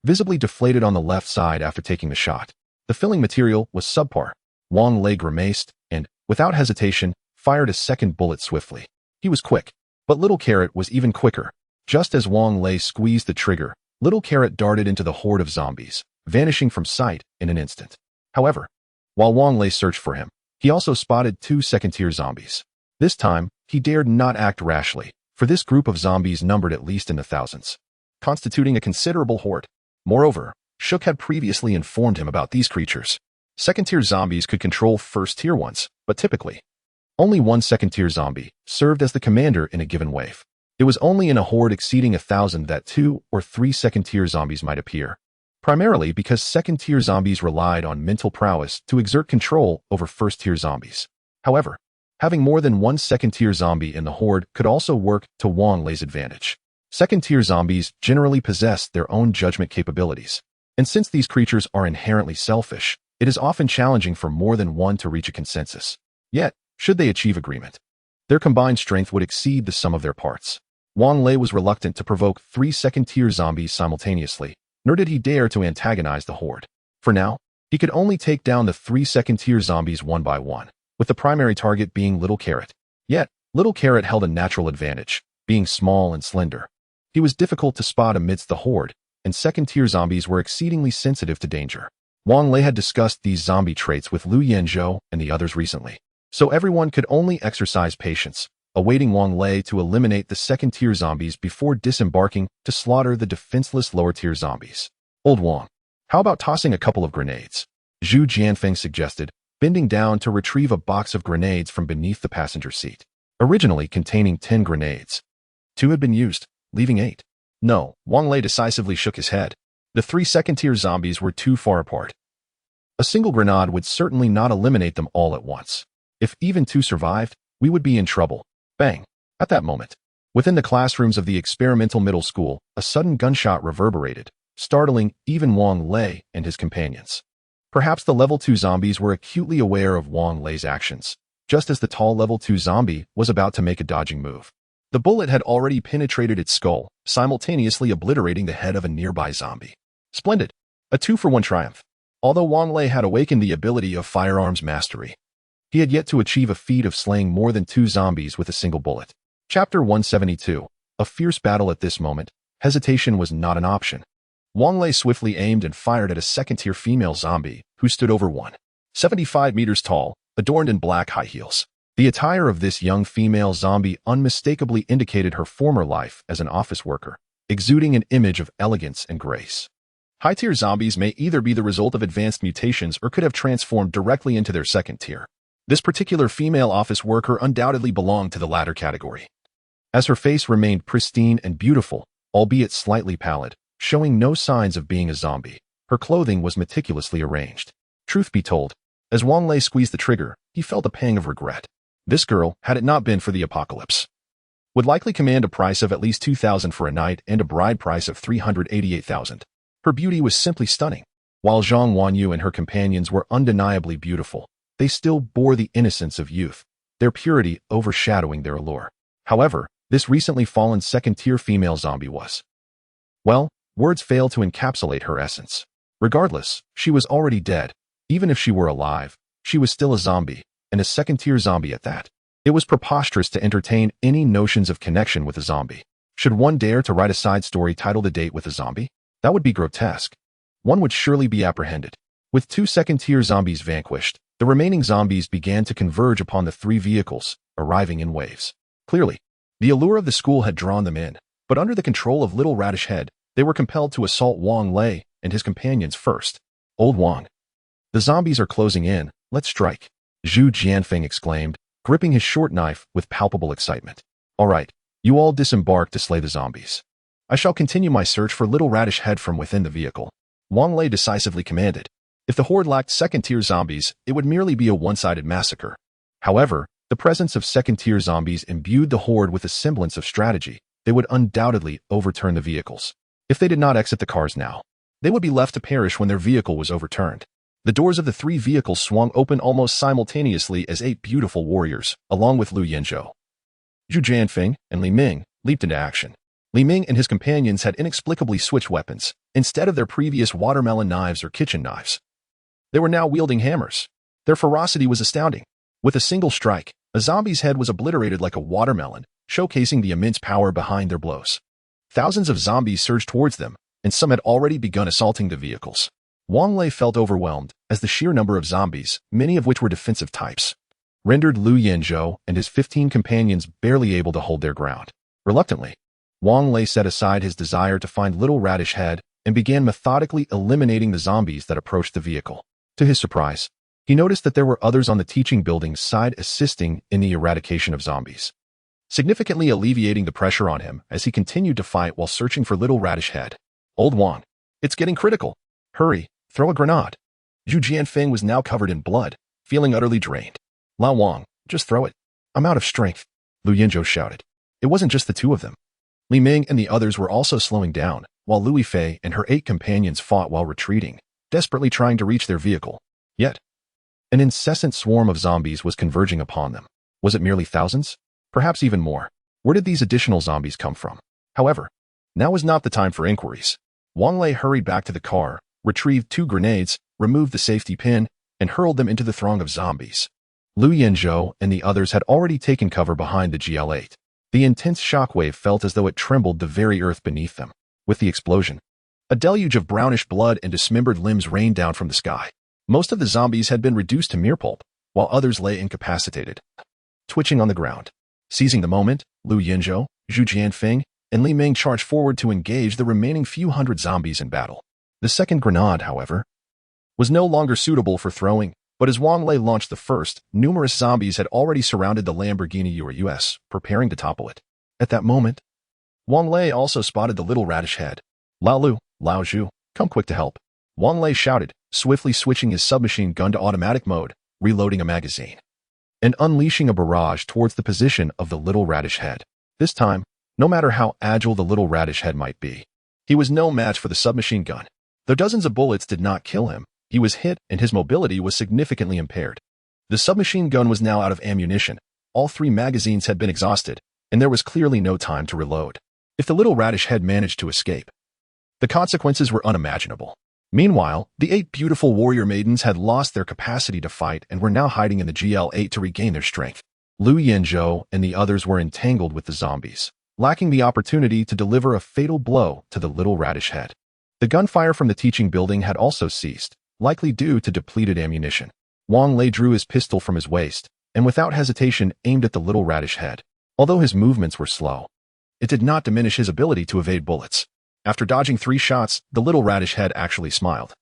visibly deflated on the left side after taking the shot. The filling material was subpar. Wang Lei grimaced and, without hesitation, fired a second bullet swiftly. He was quick, but Little Carrot was even quicker. Just as Wang Lei squeezed the trigger, Little Carrot darted into the horde of zombies, vanishing from sight in an instant. However, While Wang Lei searched for him, he also spotted 2 second-tier zombies. This time, he dared not act rashly, for this group of zombies numbered at least in the thousands, constituting a considerable horde. Moreover, Shook had previously informed him about these creatures. Second-tier zombies could control first-tier ones, but typically, only one second-tier zombie served as the commander in a given wave. It was only in a horde exceeding 1,000 that 2 or 3 second-tier zombies might appear, primarily because second-tier zombies relied on mental prowess to exert control over first-tier zombies. However, having more than one second-tier zombie in the horde could also work to Wang Lei's advantage. Second-tier zombies generally possess their own judgment capabilities, and since these creatures are inherently selfish, it is often challenging for more than one to reach a consensus. Yet, should they achieve agreement, their combined strength would exceed the sum of their parts. Wang Lei was reluctant to provoke 3 second-tier zombies simultaneously, nor did he dare to antagonize the horde. For now, he could only take down the 3 second-tier zombies one by one, with the primary target being Little Carrot. Yet, Little Carrot held a natural advantage, being small and slender. He was difficult to spot amidst the horde, and second-tier zombies were exceedingly sensitive to danger. Wang Lei had discussed these zombie traits with Liu Yanzhou and the others recently, so everyone could only exercise patience, awaiting Wang Lei to eliminate the second-tier zombies before disembarking to slaughter the defenseless lower-tier zombies. Old Wang, how about tossing a couple of grenades? Zhu Jianfeng suggested, bending down to retrieve a box of grenades from beneath the passenger seat. Originally containing 10 grenades, 2 had been used, leaving 8. No, Wang Lei decisively shook his head. The 3 second-tier zombies were too far apart. A single grenade would certainly not eliminate them all at once. If even 2 survived, we would be in trouble. Bang! At that moment, within the classrooms of the experimental middle school, a sudden gunshot reverberated, startling even Wang Lei and his companions. Perhaps the level 2 zombies were acutely aware of Wang Lei's actions, just as the tall level 2 zombie was about to make a dodging move. The bullet had already penetrated its skull, simultaneously obliterating the head of a nearby zombie. Splendid! A 2-for-1 triumph. Although Wang Lei had awakened the ability of firearms mastery, he had yet to achieve a feat of slaying more than 2 zombies with a single bullet. Chapter 172. A fierce battle. At this moment, hesitation was not an option. Wang Lei swiftly aimed and fired at a second-tier female zombie who stood over 175 meters tall, adorned in black high heels. The attire of this young female zombie unmistakably indicated her former life as an office worker, exuding an image of elegance and grace. High-tier zombies may either be the result of advanced mutations or could have transformed directly into their second tier. This particular female office worker undoubtedly belonged to the latter category, as her face remained pristine and beautiful, albeit slightly pallid, showing no signs of being a zombie. Her clothing was meticulously arranged. Truth be told, as Wang Lei squeezed the trigger, he felt a pang of regret. This girl, had it not been for the apocalypse, would likely command a price of at least 2,000 for a night and a bride price of 388,000. Her beauty was simply stunning. While Zhang Wanyu and her companions were undeniably beautiful, they still bore the innocence of youth, their purity overshadowing their allure. However, this recently fallen second-tier female zombie was, well, words fail to encapsulate her essence. Regardless, she was already dead. Even if she were alive, she was still a zombie, and a second-tier zombie at that. It was preposterous to entertain any notions of connection with a zombie. Should one dare to write a side story titled A Date with a Zombie? That would be grotesque. One would surely be apprehended. With 2 second-tier zombies vanquished, the remaining zombies began to converge upon the 3 vehicles, arriving in waves. Clearly, the allure of the school had drawn them in, but under the control of Little Radish Head, they were compelled to assault Wang Lei and his companions first. Old Wang, the zombies are closing in, let's strike, Zhu Jianfeng exclaimed, gripping his short knife with palpable excitement. All right, you all disembark to slay the zombies. I shall continue my search for Little Radish Head from within the vehicle, Wang Lei decisively commanded. If the horde lacked second-tier zombies, it would merely be a one-sided massacre. However, the presence of second-tier zombies imbued the horde with a semblance of strategy. They would undoubtedly overturn the vehicles. If they did not exit the cars now, they would be left to perish when their vehicle was overturned. The doors of the 3 vehicles swung open almost simultaneously as 8 beautiful warriors, along with Liu Yanzhou, Zhu Jianfeng, and Li Ming, leaped into action. Li Ming and his companions had inexplicably switched weapons. Instead of their previous watermelon knives or kitchen knives, they were now wielding hammers. Their ferocity was astounding. With a single strike, a zombie's head was obliterated like a watermelon, showcasing the immense power behind their blows. Thousands of zombies surged towards them, and some had already begun assaulting the vehicles. Wang Lei felt overwhelmed, as the sheer number of zombies, many of which were defensive types, rendered Lu Yanzhou and his 15 companions barely able to hold their ground. Reluctantly, Wang Lei set aside his desire to find Little Radish Head and began methodically eliminating the zombies that approached the vehicle. To his surprise, he noticed that there were others on the teaching building's side assisting in the eradication of zombies, significantly alleviating the pressure on him as he continued to fight while searching for Little Radish Head. Old Wang, it's getting critical. Hurry, throw a grenade. Zhu Jianfeng was now covered in blood, feeling utterly drained. Lao Wang, just throw it. I'm out of strength, Lu Yinzhou shouted. It wasn't just the two of them. Li Ming and the others were also slowing down, while Lui Fei and her 8 companions fought while retreating, desperately trying to reach their vehicle. Yet, an incessant swarm of zombies was converging upon them. Was it merely thousands? Perhaps even more. Where did these additional zombies come from? However, now was not the time for inquiries. Wang Lei hurried back to the car, retrieved 2 grenades, removed the safety pin, and hurled them into the throng of zombies. Lu Yanzhou and the others had already taken cover behind the GL-8. The intense shockwave felt as though it trembled the very earth beneath them. With the explosion, a deluge of brownish blood and dismembered limbs rained down from the sky. Most of the zombies had been reduced to mere pulp, while others lay incapacitated, twitching on the ground. Seizing the moment, Lu Yinzhou, Zhu Jianfeng, and Li Ming charged forward to engage the remaining few hundred zombies in battle. The second grenade, however, was no longer suitable for throwing, but as Wang Lei launched the first, numerous zombies had already surrounded the Lamborghini Urus, preparing to topple it. At that moment, Wang Lei also spotted the Little Radish Head. Lao Lu, Lao Zhu, come quick to help. Wang Lei shouted, swiftly switching his submachine gun to automatic mode, reloading a magazine, and unleashing a barrage towards the position of the Little Radish Head. This time, no matter how agile the Little Radish Head might be, he was no match for the submachine gun. Though dozens of bullets did not kill him, he was hit and his mobility was significantly impaired. The submachine gun was now out of ammunition. All 3 magazines had been exhausted, and there was clearly no time to reload. If the Little Radish Head managed to escape, the consequences were unimaginable. Meanwhile, the 8 beautiful warrior maidens had lost their capacity to fight and were now hiding in the GL-8 to regain their strength. Lu Yanzhou and the others were entangled with the zombies, lacking the opportunity to deliver a fatal blow to the Little Radish Head. The gunfire from the teaching building had also ceased, likely due to depleted ammunition. Wang Lei drew his pistol from his waist and without hesitation aimed at the Little Radish Head. Although his movements were slow, it did not diminish his ability to evade bullets. After dodging 3 shots, the Little Radish Head actually smiled,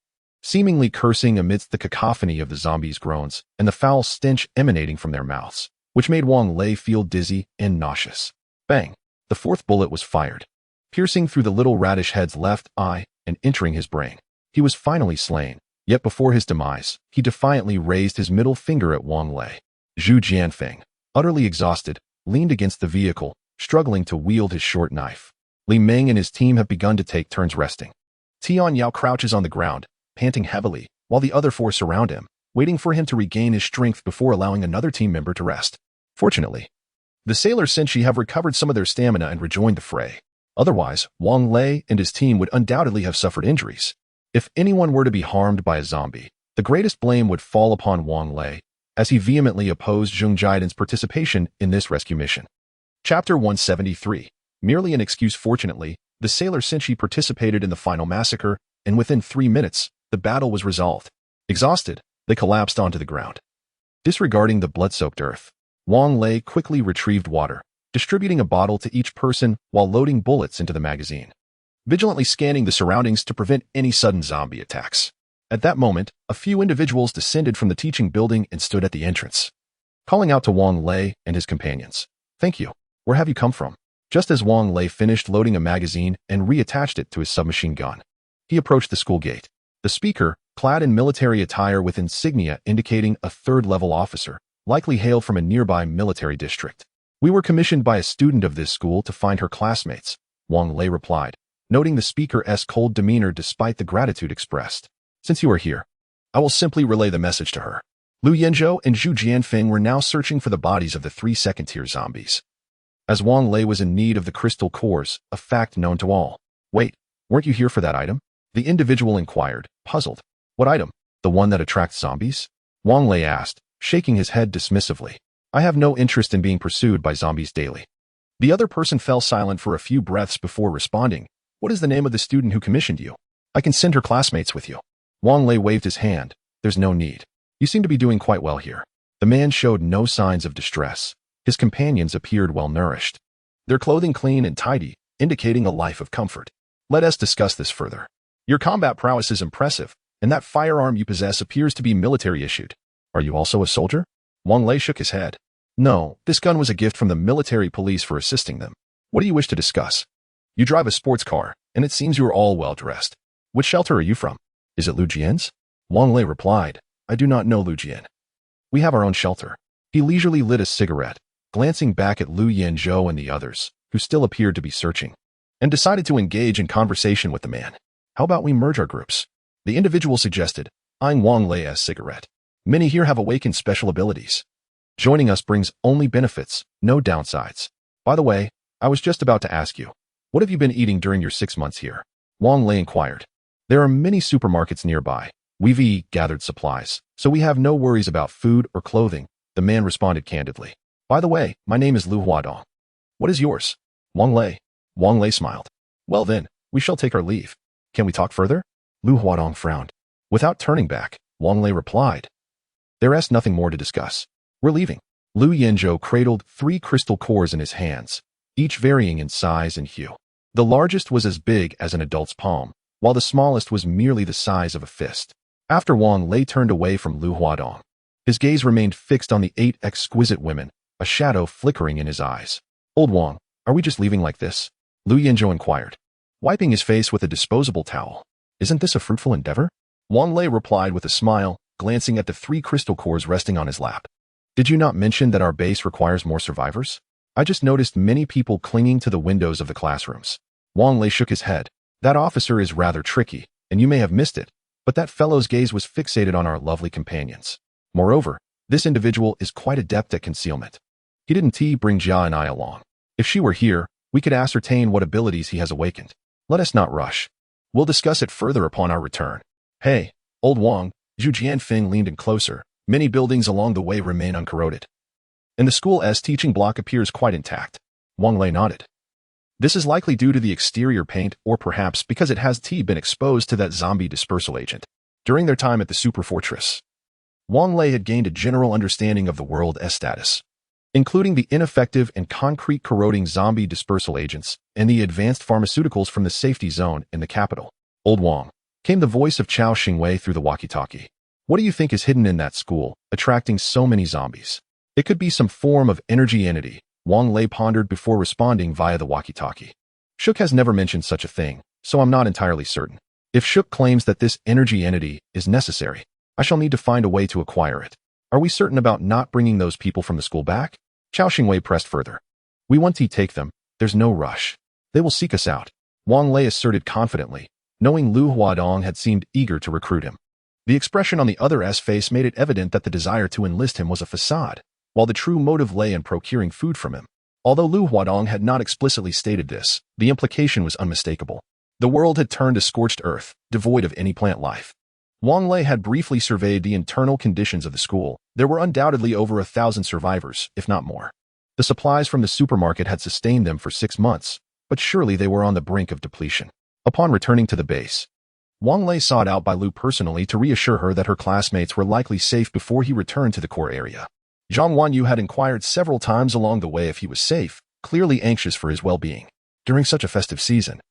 seemingly cursing amidst the cacophony of the zombies' groans and the foul stench emanating from their mouths, which made Wang Lei feel dizzy and nauseous. Bang! The 4th bullet was fired, piercing through the Little Radish Head's left eye and entering his brain. He was finally slain, yet before his demise, he defiantly raised his middle finger at Wang Lei. Zhu Jianfeng, utterly exhausted, leaned against the vehicle, struggling to wield his short knife. Li Ming and his team have begun to take turns resting. Tian Yao crouches on the ground, panting heavily, while the other 4 surround him, waiting for him to regain his strength before allowing another team member to rest. Fortunately, the sailor Senshi have recovered some of their stamina and rejoined the fray. Otherwise, Wang Lei and his team would undoubtedly have suffered injuries. If anyone were to be harmed by a zombie, the greatest blame would fall upon Wang Lei, as he vehemently opposed Zheng Jiden's participation in this rescue mission. Chapter 173. Merely an excuse. Fortunately, the sailor Senshi participated in the final massacre, and within 3 minutes, the battle was resolved. Exhausted, they collapsed onto the ground. Disregarding the blood-soaked earth, Wang Lei quickly retrieved water, distributing a bottle to each person while loading bullets into the magazine, vigilantly scanning the surroundings to prevent any sudden zombie attacks. At that moment, a few individuals descended from the teaching building and stood at the entrance, calling out to Wang Lei and his companions. "Thank you. Where have you come from?" Just as Wang Lei finished loading a magazine and reattached it to his submachine gun, he approached the school gate. The speaker, clad in military attire with insignia indicating a 3rd-level officer, likely hailed from a nearby military district. "We were commissioned by a student of this school to find her classmates," Wang Lei replied, noting the speaker's cold demeanor despite the gratitude expressed. "Since you are here, I will simply relay the message to her." Lu Yanzhou and Zhu Jianfeng were now searching for the bodies of the 3 second-tier zombies, as Wang Lei was in need of the crystal cores, a fact known to all. "Wait, weren't you here for that item?" the individual inquired, puzzled. "What item? The one that attracts zombies?" Wang Lei asked, shaking his head dismissively. "I have no interest in being pursued by zombies daily." The other person fell silent for a few breaths before responding. "What is the name of the student who commissioned you? I can send her classmates with you." Wang Lei waved his hand. There's no need. You seem to be doing quite well here. The man showed no signs of distress. His companions appeared well-nourished. Their clothing clean and tidy, indicating a life of comfort. Let us discuss this further. Your combat prowess is impressive, and that firearm you possess appears to be military-issued. Are you also a soldier? Wang Lei shook his head. No, this gun was a gift from the military police for assisting them. What do you wish to discuss? You drive a sports car, and it seems you are all well-dressed. Which shelter are you from? Is it Lu Jian's? Wang Lei replied, I do not know Lu Jian. We have our own shelter. He leisurely lit a cigarette, glancing back at Lu Yanzhou and the others, who still appeared to be searching, and decided to engage in conversation with the man. How about we merge our groups? The individual suggested, eyeing Wang Lei's cigarette. Many here have awakened special abilities. Joining us brings only benefits, no downsides. By the way, I was just about to ask you, what have you been eating during your 6 months here? Wang Lei inquired. There are many supermarkets nearby. We've gathered supplies, so we have no worries about food or clothing, the man responded candidly. By the way, my name is Lu Huadong. What is yours? Wang Lei. Wang Lei smiled. Well then, we shall take our leave. Can we talk further? Lu Huadong frowned. Without turning back, Wang Lei replied. There's nothing more to discuss. We're leaving. Lu Yanzhou cradled 3 crystal cores in his hands, each varying in size and hue. The largest was as big as an adult's palm, while the smallest was merely the size of a fist. After Wang Lei turned away from Lu Huadong, his gaze remained fixed on the 8 exquisite women, a shadow flickering in his eyes. Old Wang, are we just leaving like this? Lu Yanzhou inquired, wiping his face with a disposable towel. Isn't this a fruitful endeavor? Wang Lei replied with a smile, glancing at the 3 crystal cores resting on his lap. Did you not mention that our base requires more survivors? I just noticed many people clinging to the windows of the classrooms. Wang Lei shook his head. That officer is rather tricky, and you may have missed it, but that fellow's gaze was fixated on our lovely companions. Moreover, this individual is quite adept at concealment. He didn't bring Jia and I along. If she were here, we could ascertain what abilities he has awakened. Let us not rush. We'll discuss it further upon our return. Hey, old Wang, Zhu Jianfeng leaned in closer. Many buildings along the way remain uncorroded, and the school's teaching block appears quite intact. Wang Lei nodded. This is likely due to the exterior paint, or perhaps because it has been exposed to that zombie dispersal agent during their time at the super fortress. Wang Lei had gained a general understanding of the world's status, including the ineffective and concrete corroding zombie dispersal agents and the advanced pharmaceuticals from the safety zone in the capital. Old Wang, came the voice of Chao Xingwei through the walkie-talkie. What do you think is hidden in that school, attracting so many zombies? It could be some form of energy entity, Wang Lei pondered before responding via the walkie-talkie. Shuk has never mentioned such a thing, so I'm not entirely certain. If Shuk claims that this energy entity is necessary, I shall need to find a way to acquire it. Are we certain about not bringing those people from the school back? Chao Xingwei pressed further. We want to take them. There's no rush. They will seek us out, Wang Lei asserted confidently, knowing Lu Huadong had seemed eager to recruit him. The expression on the other's face made it evident that the desire to enlist him was a facade, while the true motive lay in procuring food from him. Although Lu Huadong had not explicitly stated this, the implication was unmistakable. The world had turned to scorched earth, devoid of any plant life. Wang Lei had briefly surveyed the internal conditions of the school. There were undoubtedly over 1,000 survivors, if not more. The supplies from the supermarket had sustained them for 6 months, but surely they were on the brink of depletion. Upon returning to the base, Wang Lei sought out by Lu personally to reassure her that her classmates were likely safe before he returned to the core area. Zhang Wanyu had inquired several times along the way if he was safe, clearly anxious for his well-being. During such a festive season,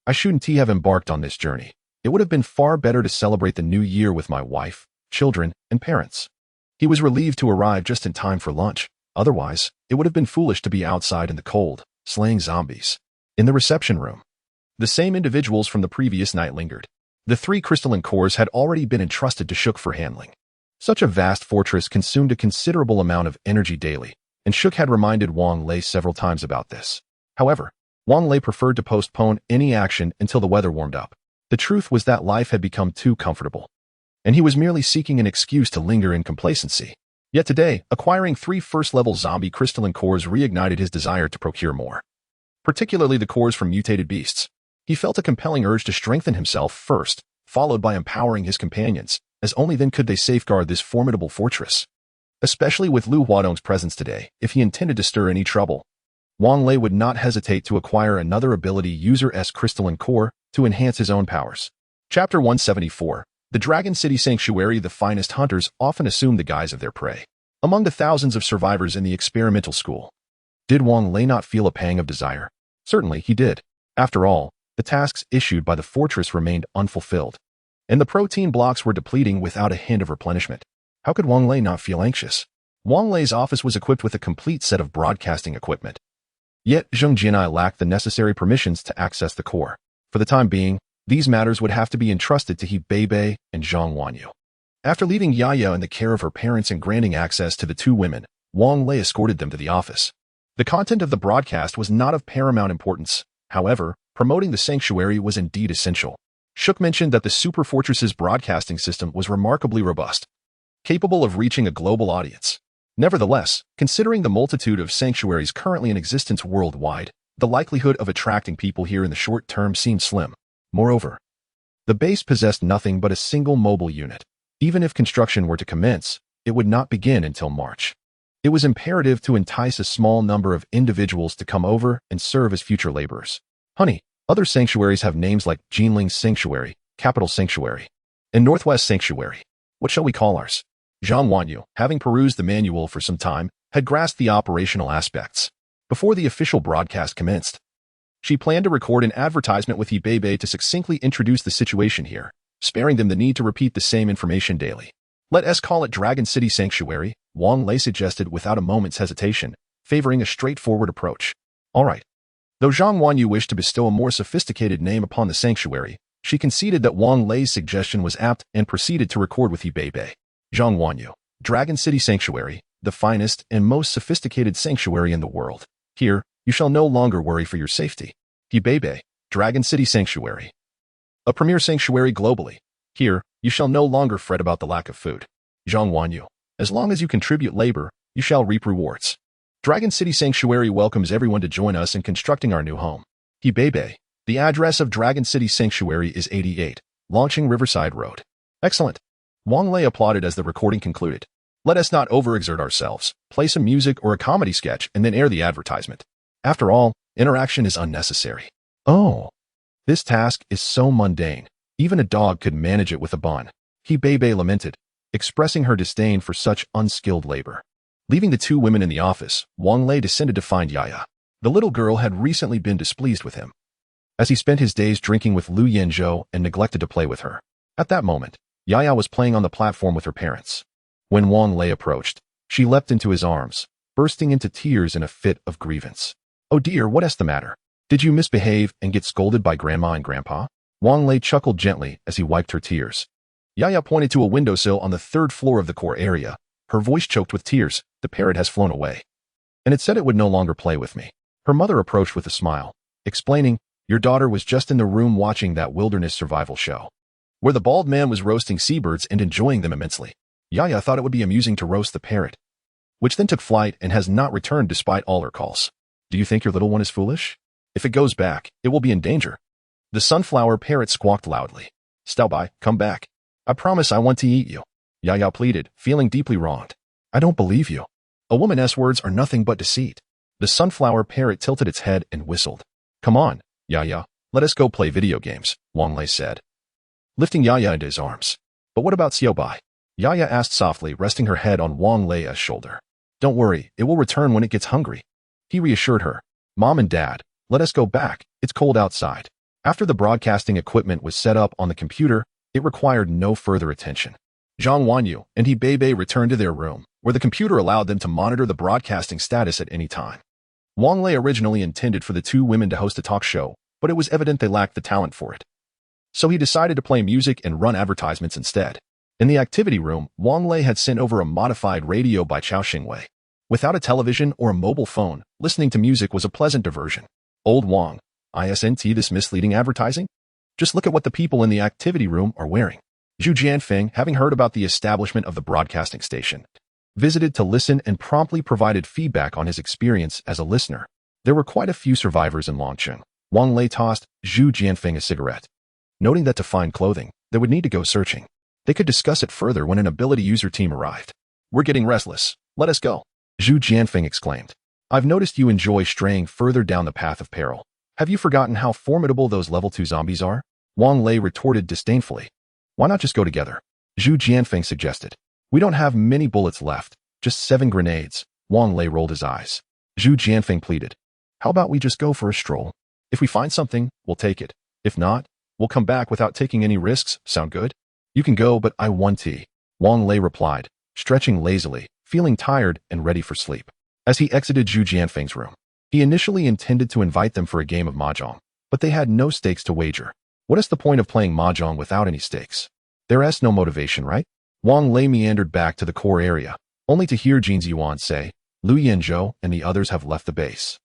I shouldn't have embarked on this journey. It would have been far better to celebrate the new year with my wife, children, and parents. He was relieved to arrive just in time for lunch. Otherwise, it would have been foolish to be outside in the cold, slaying zombies. In the reception room, the same individuals from the previous night lingered. The 3 crystalline cores had already been entrusted to Shuk for handling. Such a vast fortress consumed a considerable amount of energy daily, and Shuk had reminded Wang Lei several times about this. However, Wang Lei preferred to postpone any action until the weather warmed up. The truth was that life had become too comfortable, and he was merely seeking an excuse to linger in complacency. Yet today, acquiring 3 first-level zombie crystalline cores reignited his desire to procure more, particularly the cores from mutated beasts. He felt a compelling urge to strengthen himself first, followed by empowering his companions, as only then could they safeguard this formidable fortress. Especially with Lu Huadong's presence today, if he intended to stir any trouble, Wang Lei would not hesitate to acquire another ability user's crystalline core to enhance his own powers. Chapter 174. The Dragon City Sanctuary, the finest hunters often assume the guise of their prey. Among the thousands of survivors in the experimental school, did Wang Lei not feel a pang of desire? Certainly he did. After all, the tasks issued by the fortress remained unfulfilled, and the protein blocks were depleting without a hint of replenishment. How could Wang Lei not feel anxious? Wang Lei's office was equipped with a complete set of broadcasting equipment. Yet Zheng Jianai lacked the necessary permissions to access the core. For the time being, these matters would have to be entrusted to He Beibei and Zhang Wanyu. After leaving Yaya in the care of her parents and granting access to the two women, Wang Lei escorted them to the office. The content of the broadcast was not of paramount importance. However, promoting the sanctuary was indeed essential. Shook mentioned that the Super Fortress's broadcasting system was remarkably robust, capable of reaching a global audience. Nevertheless, considering the multitude of sanctuaries currently in existence worldwide, the likelihood of attracting people here in the short term seemed slim. Moreover, the base possessed nothing but a single mobile unit. Even if construction were to commence, it would not begin until March. It was imperative to entice a small number of individuals to come over and serve as future laborers. Honey, other sanctuaries have names like Jinling Sanctuary, Capital Sanctuary, and Northwest Sanctuary. What shall we call ours? Zhang Wanyu, having perused the manual for some time, had grasped the operational aspects. Before the official broadcast commenced, she planned to record an advertisement with He Beibei to succinctly introduce the situation here, sparing them the need to repeat the same information daily. Let us call it Dragon City Sanctuary, Wang Lei suggested without a moment's hesitation, favoring a straightforward approach. All right. Though Zhang Wanyu wished to bestow a more sophisticated name upon the sanctuary, she conceded that Wang Lei's suggestion was apt and proceeded to record with He Beibei. Zhang Wanyu, Dragon City Sanctuary, the finest and most sophisticated sanctuary in the world. Here, you shall no longer worry for your safety. He Beibei, Dragon City Sanctuary, a premier sanctuary globally. Here, you shall no longer fret about the lack of food. Zhang Wanyu, as long as you contribute labor, you shall reap rewards. Dragon City Sanctuary welcomes everyone to join us in constructing our new home. He Beibei, the address of Dragon City Sanctuary is 88, Launching Riverside Road. Excellent. Wang Lei applauded as the recording concluded. Let us not overexert ourselves. Play some music or a comedy sketch and then air the advertisement. After all, interaction is unnecessary. Oh, this task is so mundane. Even a dog could manage it with a bun. He Beibei lamented, expressing her disdain for such unskilled labor. Leaving the two women in the office, Wang Lei descended to find Yaya. The little girl had recently been displeased with him, as he spent his days drinking with Lu Yanzhou and neglected to play with her. At that moment, Yaya was playing on the platform with her parents. When Wang Lei approached, she leapt into his arms, bursting into tears in a fit of grievance. Oh dear, what is the matter? Did you misbehave and get scolded by Grandma and Grandpa? Wang Lei chuckled gently as he wiped her tears. Yaya pointed to a windowsill on the third floor of the core area. Her voice choked with tears. The parrot has flown away, and it said it would no longer play with me. Her mother approached with a smile, explaining, your daughter was just in the room watching that wilderness survival show, where the bald man was roasting seabirds and enjoying them immensely. Yaya thought it would be amusing to roast the parrot, which then took flight and has not returned despite all her calls. Do you think your little one is foolish? If it goes back, it will be in danger. The sunflower parrot squawked loudly. Staubai, come back. I promise I want to eat you. Yaya pleaded, feeling deeply wronged. I don't believe you. A woman's words are nothing but deceit. The sunflower parrot tilted its head and whistled. Come on, Yaya, let us go play video games, Wang Lei said, lifting Yaya into his arms. But what about Xiaobai? Yaya asked softly, resting her head on Wang Lei's shoulder. Don't worry, it will return when it gets hungry. He reassured her. Mom and Dad, let us go back. It's cold outside. After the broadcasting equipment was set up on the computer, it required no further attention. Zhang Wanyu and He Beibei returned to their room, where the computer allowed them to monitor the broadcasting status at any time. Wang Lei originally intended for the two women to host a talk show, but it was evident they lacked the talent for it. So he decided to play music and run advertisements instead. In the activity room, Wang Lei had sent over a modified radio by Chao Xingwei. Without a television or a mobile phone, listening to music was a pleasant diversion. Old Wang, isn't this misleading advertising? Just look at what the people in the activity room are wearing. Zhu Jianfeng, having heard about the establishment of the broadcasting station, visited to listen and promptly provided feedback on his experience as a listener. There were quite a few survivors in Longcheng. Wang Lei tossed Zhu Jianfeng a cigarette, noting that to find clothing, they would need to go searching. They could discuss it further when an ability user team arrived. We're getting restless. Let us go, Zhu Jianfeng exclaimed. I've noticed you enjoy straying further down the path of peril. Have you forgotten how formidable those level 2 zombies are? Wang Lei retorted disdainfully. Why not just go together? Zhu Jianfeng suggested. We don't have many bullets left, just 7 grenades. Wang Lei rolled his eyes. Zhu Jianfeng pleaded. How about we just go for a stroll? If we find something, we'll take it. If not, we'll come back without taking any risks. Sound good? You can go, but I want tea. Wang Lei replied, stretching lazily, feeling tired and ready for sleep. As he exited Zhu Jianfeng's room, he initially intended to invite them for a game of mahjong, but they had no stakes to wager. What is the point of playing mahjong without any stakes? There's no motivation, right? Wang Lei meandered back to the core area, only to hear Jin Ziyuan say, Lu Yanzhou and the others have left the base.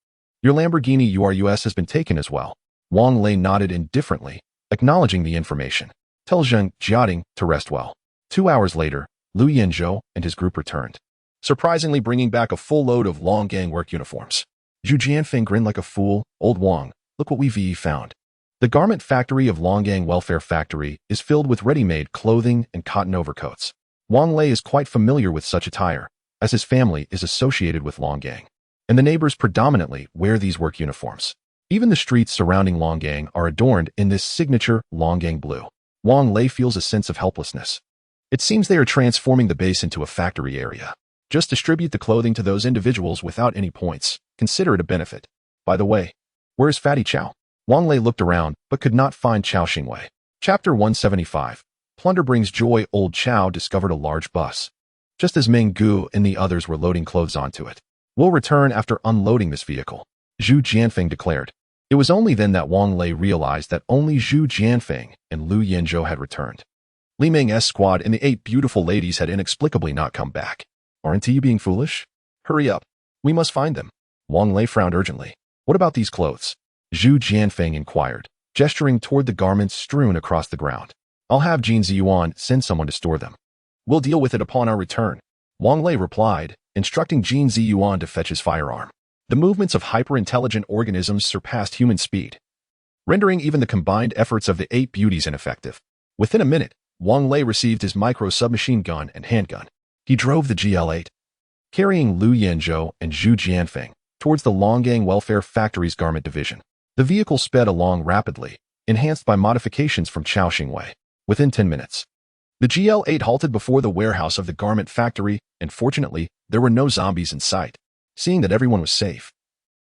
Your Lamborghini URUS has been taken as well. Wang Lei nodded indifferently, acknowledging the information. Tell Zheng Jiating to rest well. 2 hours later, Lu Yanzhou and his group returned, surprisingly bringing back a full load of Longgang work uniforms. Zhu Jianfeng grinned like a fool. Old Wang, look what we've found. The garment factory of Longgang Welfare Factory is filled with ready-made clothing and cotton overcoats. Wang Lei is quite familiar with such attire, as his family is associated with Longgang, and the neighbors predominantly wear these work uniforms. Even the streets surrounding Longgang are adorned in this signature Longgang blue. Wang Lei feels a sense of helplessness. It seems they are transforming the base into a factory area. Just distribute the clothing to those individuals without any points. Consider it a benefit. By the way, where is Fatty Chow? Wang Lei looked around, but could not find Chow Xingwei. Chapter 175. Plunder brings joy. Old Chow discovered a large bus, just as Meng Gu and the others were loading clothes onto it. We'll return after unloading this vehicle, Zhu Jianfeng declared. It was only then that Wang Lei realized that only Zhu Jianfeng and Lu Yanzhou had returned. Li Meng's squad and the 8 beautiful ladies had inexplicably not come back. Aren't you being foolish? Hurry up. We must find them. Wang Lei frowned urgently. What about these clothes? Zhu Jianfeng inquired, gesturing toward the garments strewn across the ground. I'll have Jin Ziyuan send someone to store them. We'll deal with it upon our return, Wang Lei replied, instructing Jin Ziyuan to fetch his firearm. The movements of hyper-intelligent organisms surpassed human speed, rendering even the combined efforts of the 8 beauties ineffective. Within a minute, Wang Lei received his micro-submachine gun and handgun. He drove the GL-8, carrying Lu Yanzhou and Zhu Jianfeng towards the Longgang Welfare Factory's garment division. The vehicle sped along rapidly, enhanced by modifications from Chow Xingwei. Within 10 minutes, the GL-8 halted before the warehouse of the garment factory, and fortunately, there were no zombies in sight. Seeing that everyone was safe,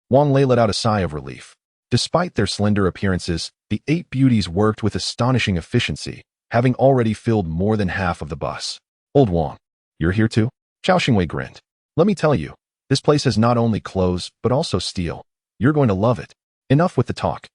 Wang Lei let out a sigh of relief. Despite their slender appearances, the 8 beauties worked with astonishing efficiency, having already filled more than half of the bus. Old Wang, you're here too? Chow Xingwei grinned. Let me tell you, this place has not only clothes, but also steel. You're going to love it. Enough with the talk.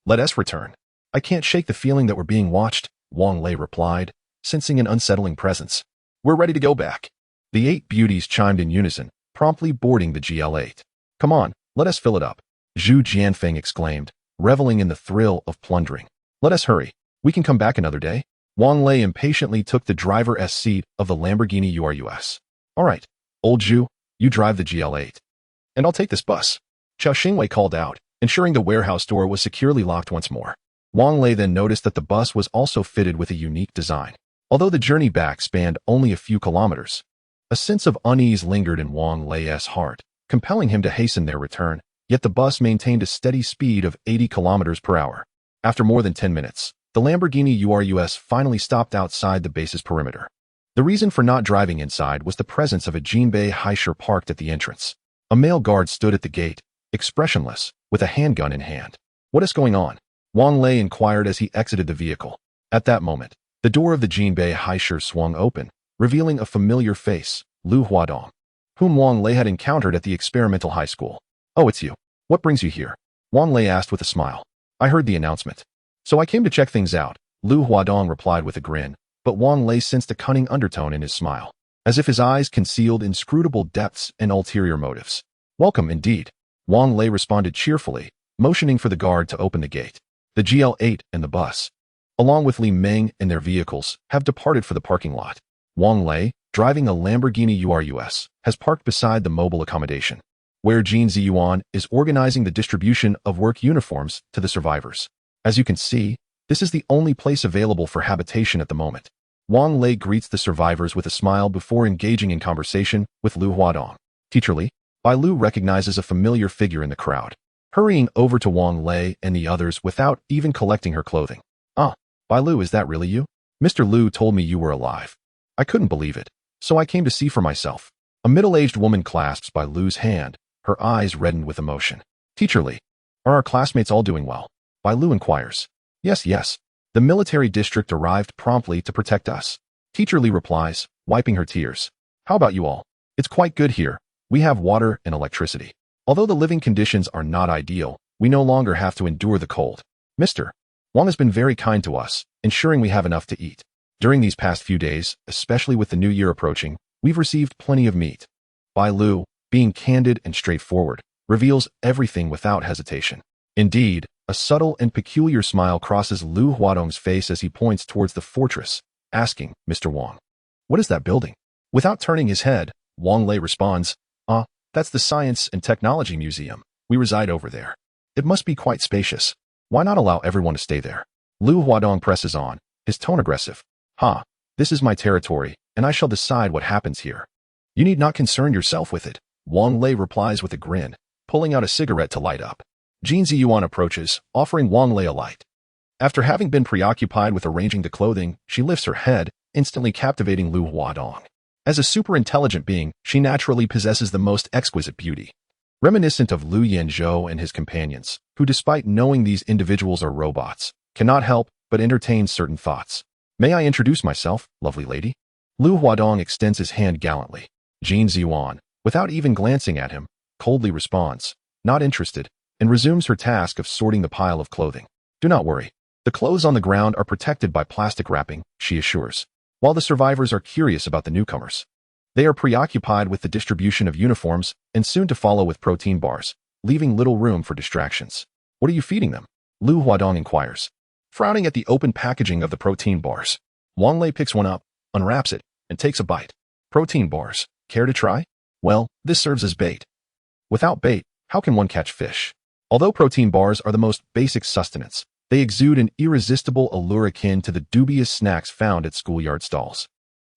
Let us return. I can't shake the feeling that we're being watched, Wang Lei replied, sensing an unsettling presence. We're ready to go back. The 8 beauties chimed in unison, promptly boarding the GL-8. Come on, let us fill it up, Zhu Jianfeng exclaimed, reveling in the thrill of plundering. Let us hurry. We can come back another day. Wang Lei impatiently took the driver's seat of the Lamborghini URUS. All right, old Zhu, you drive the GL-8. And I'll take this bus, Chow Xingwei called out, ensuring the warehouse door was securely locked once more. Wang Lei then noticed that the bus was also fitted with a unique design. Although the journey back spanned only a few kilometers, a sense of unease lingered in Wang Lei's heart, compelling him to hasten their return, yet the bus maintained a steady speed of 80 kilometers per hour. After more than 10 minutes, the Lamborghini URUS finally stopped outside the base's perimeter. The reason for not driving inside was the presence of a Jinbei Haisher parked at the entrance. A male guard stood at the gate, expressionless, with a handgun in hand. What is going on? Wang Lei inquired as he exited the vehicle. At that moment, the door of the Jinbei Haisher swung open, revealing a familiar face, Lu Huadong, whom Wang Lei had encountered at the experimental high school. Oh, it's you. What brings you here? Wang Lei asked with a smile. I heard the announcement, so I came to check things out, Lu Huadong replied with a grin, but Wang Lei sensed a cunning undertone in his smile, as if his eyes concealed inscrutable depths and ulterior motives. Welcome indeed, Wang Lei responded cheerfully, motioning for the guard to open the gate. The GL-8 and the bus, along with Li Meng and their vehicles, have departed for the parking lot. Wang Lei, driving a Lamborghini URUS, has parked beside the mobile accommodation, where Jin Ziyuan is organizing the distribution of work uniforms to the survivors. As you can see, this is the only place available for habitation at the moment. Wang Lei greets the survivors with a smile before engaging in conversation with Lu Huadong. Teacher Li, Bai Lu recognizes a familiar figure in the crowd, hurrying over to Wang Lei and the others without even collecting her clothing. Ah, Bai Lu, is that really you? Mr. Liu told me you were alive. I couldn't believe it, so I came to see for myself. A middle-aged woman clasps Bai Lu's hand, her eyes reddened with emotion. Teacher Li, are our classmates all doing well? Bai Lu inquires. Yes, yes. The military district arrived promptly to protect us. Teacher Li replies, wiping her tears. How about you all? It's quite good here. We have water and electricity. Although the living conditions are not ideal, we no longer have to endure the cold. Mr. Wang has been very kind to us, ensuring we have enough to eat. During these past few days, especially with the new year approaching, we've received plenty of meat. Bai Lu, being candid and straightforward, reveals everything without hesitation. Indeed, a subtle and peculiar smile crosses Lu Huadong's face as he points towards the fortress, asking, Mr. Wang, what is that building? Without turning his head, Wang Lei responds, that's the Science and Technology Museum. We reside over there. It must be quite spacious. Why not allow everyone to stay there? Lu Huadong presses on, his tone aggressive. This is my territory, and I shall decide what happens here. You need not concern yourself with it, Wang Lei replies with a grin, pulling out a cigarette to light up. Jin Ziyuan approaches, offering Wang Lei a light. After having been preoccupied with arranging the clothing, she lifts her head, instantly captivating Lu Huadong. As a super-intelligent being, she naturally possesses the most exquisite beauty. Reminiscent of Liu Yanzhou and his companions, who despite knowing these individuals are robots, cannot help but entertain certain thoughts. May I introduce myself, lovely lady? Lu Huadong extends his hand gallantly. Jin Ziyuan, without even glancing at him, coldly responds, not interested, and resumes her task of sorting the pile of clothing. Do not worry. The clothes on the ground are protected by plastic wrapping, she assures. While the survivors are curious about the newcomers, they are preoccupied with the distribution of uniforms and soon to follow with protein bars, leaving little room for distractions. What are you feeding them? Lu Huadong inquires. Frowning at the open packaging of the protein bars, Wang Lei picks one up, unwraps it, and takes a bite. Protein bars. Care to try? Well, this serves as bait. Without bait, how can one catch fish? Although protein bars are the most basic sustenance, they exude an irresistible allure akin to the dubious snacks found at schoolyard stalls.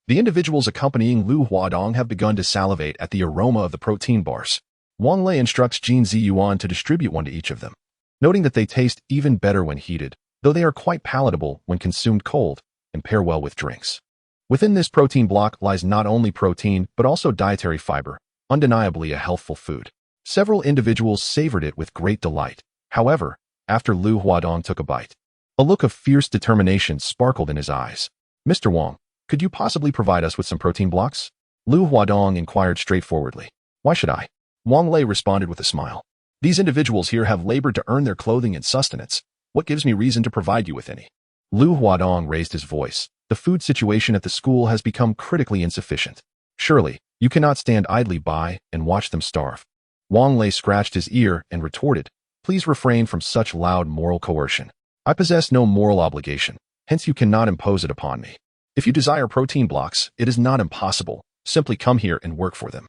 The individuals accompanying Lu Huadong have begun to salivate at the aroma of the protein bars. Wang Lei instructs Jin Ziyuan to distribute one to each of them, noting that they taste even better when heated, though they are quite palatable when consumed cold and pair well with drinks. Within this protein block lies not only protein but also dietary fiber, undeniably a healthful food. Several individuals savored it with great delight. However, after Lu Huadong took a bite, a look of fierce determination sparkled in his eyes. Mr. Wang, could you possibly provide us with some protein blocks? Lu Huadong inquired straightforwardly. Why should I? Wang Lei responded with a smile. These individuals here have labored to earn their clothing and sustenance. What gives me reason to provide you with any? Lu Huadong raised his voice. The food situation at the school has become critically insufficient. Surely, you cannot stand idly by and watch them starve. Wang Lei scratched his ear and retorted, please refrain from such loud moral coercion. I possess no moral obligation, hence you cannot impose it upon me. If you desire protein blocks, it is not impossible. Simply come here and work for them.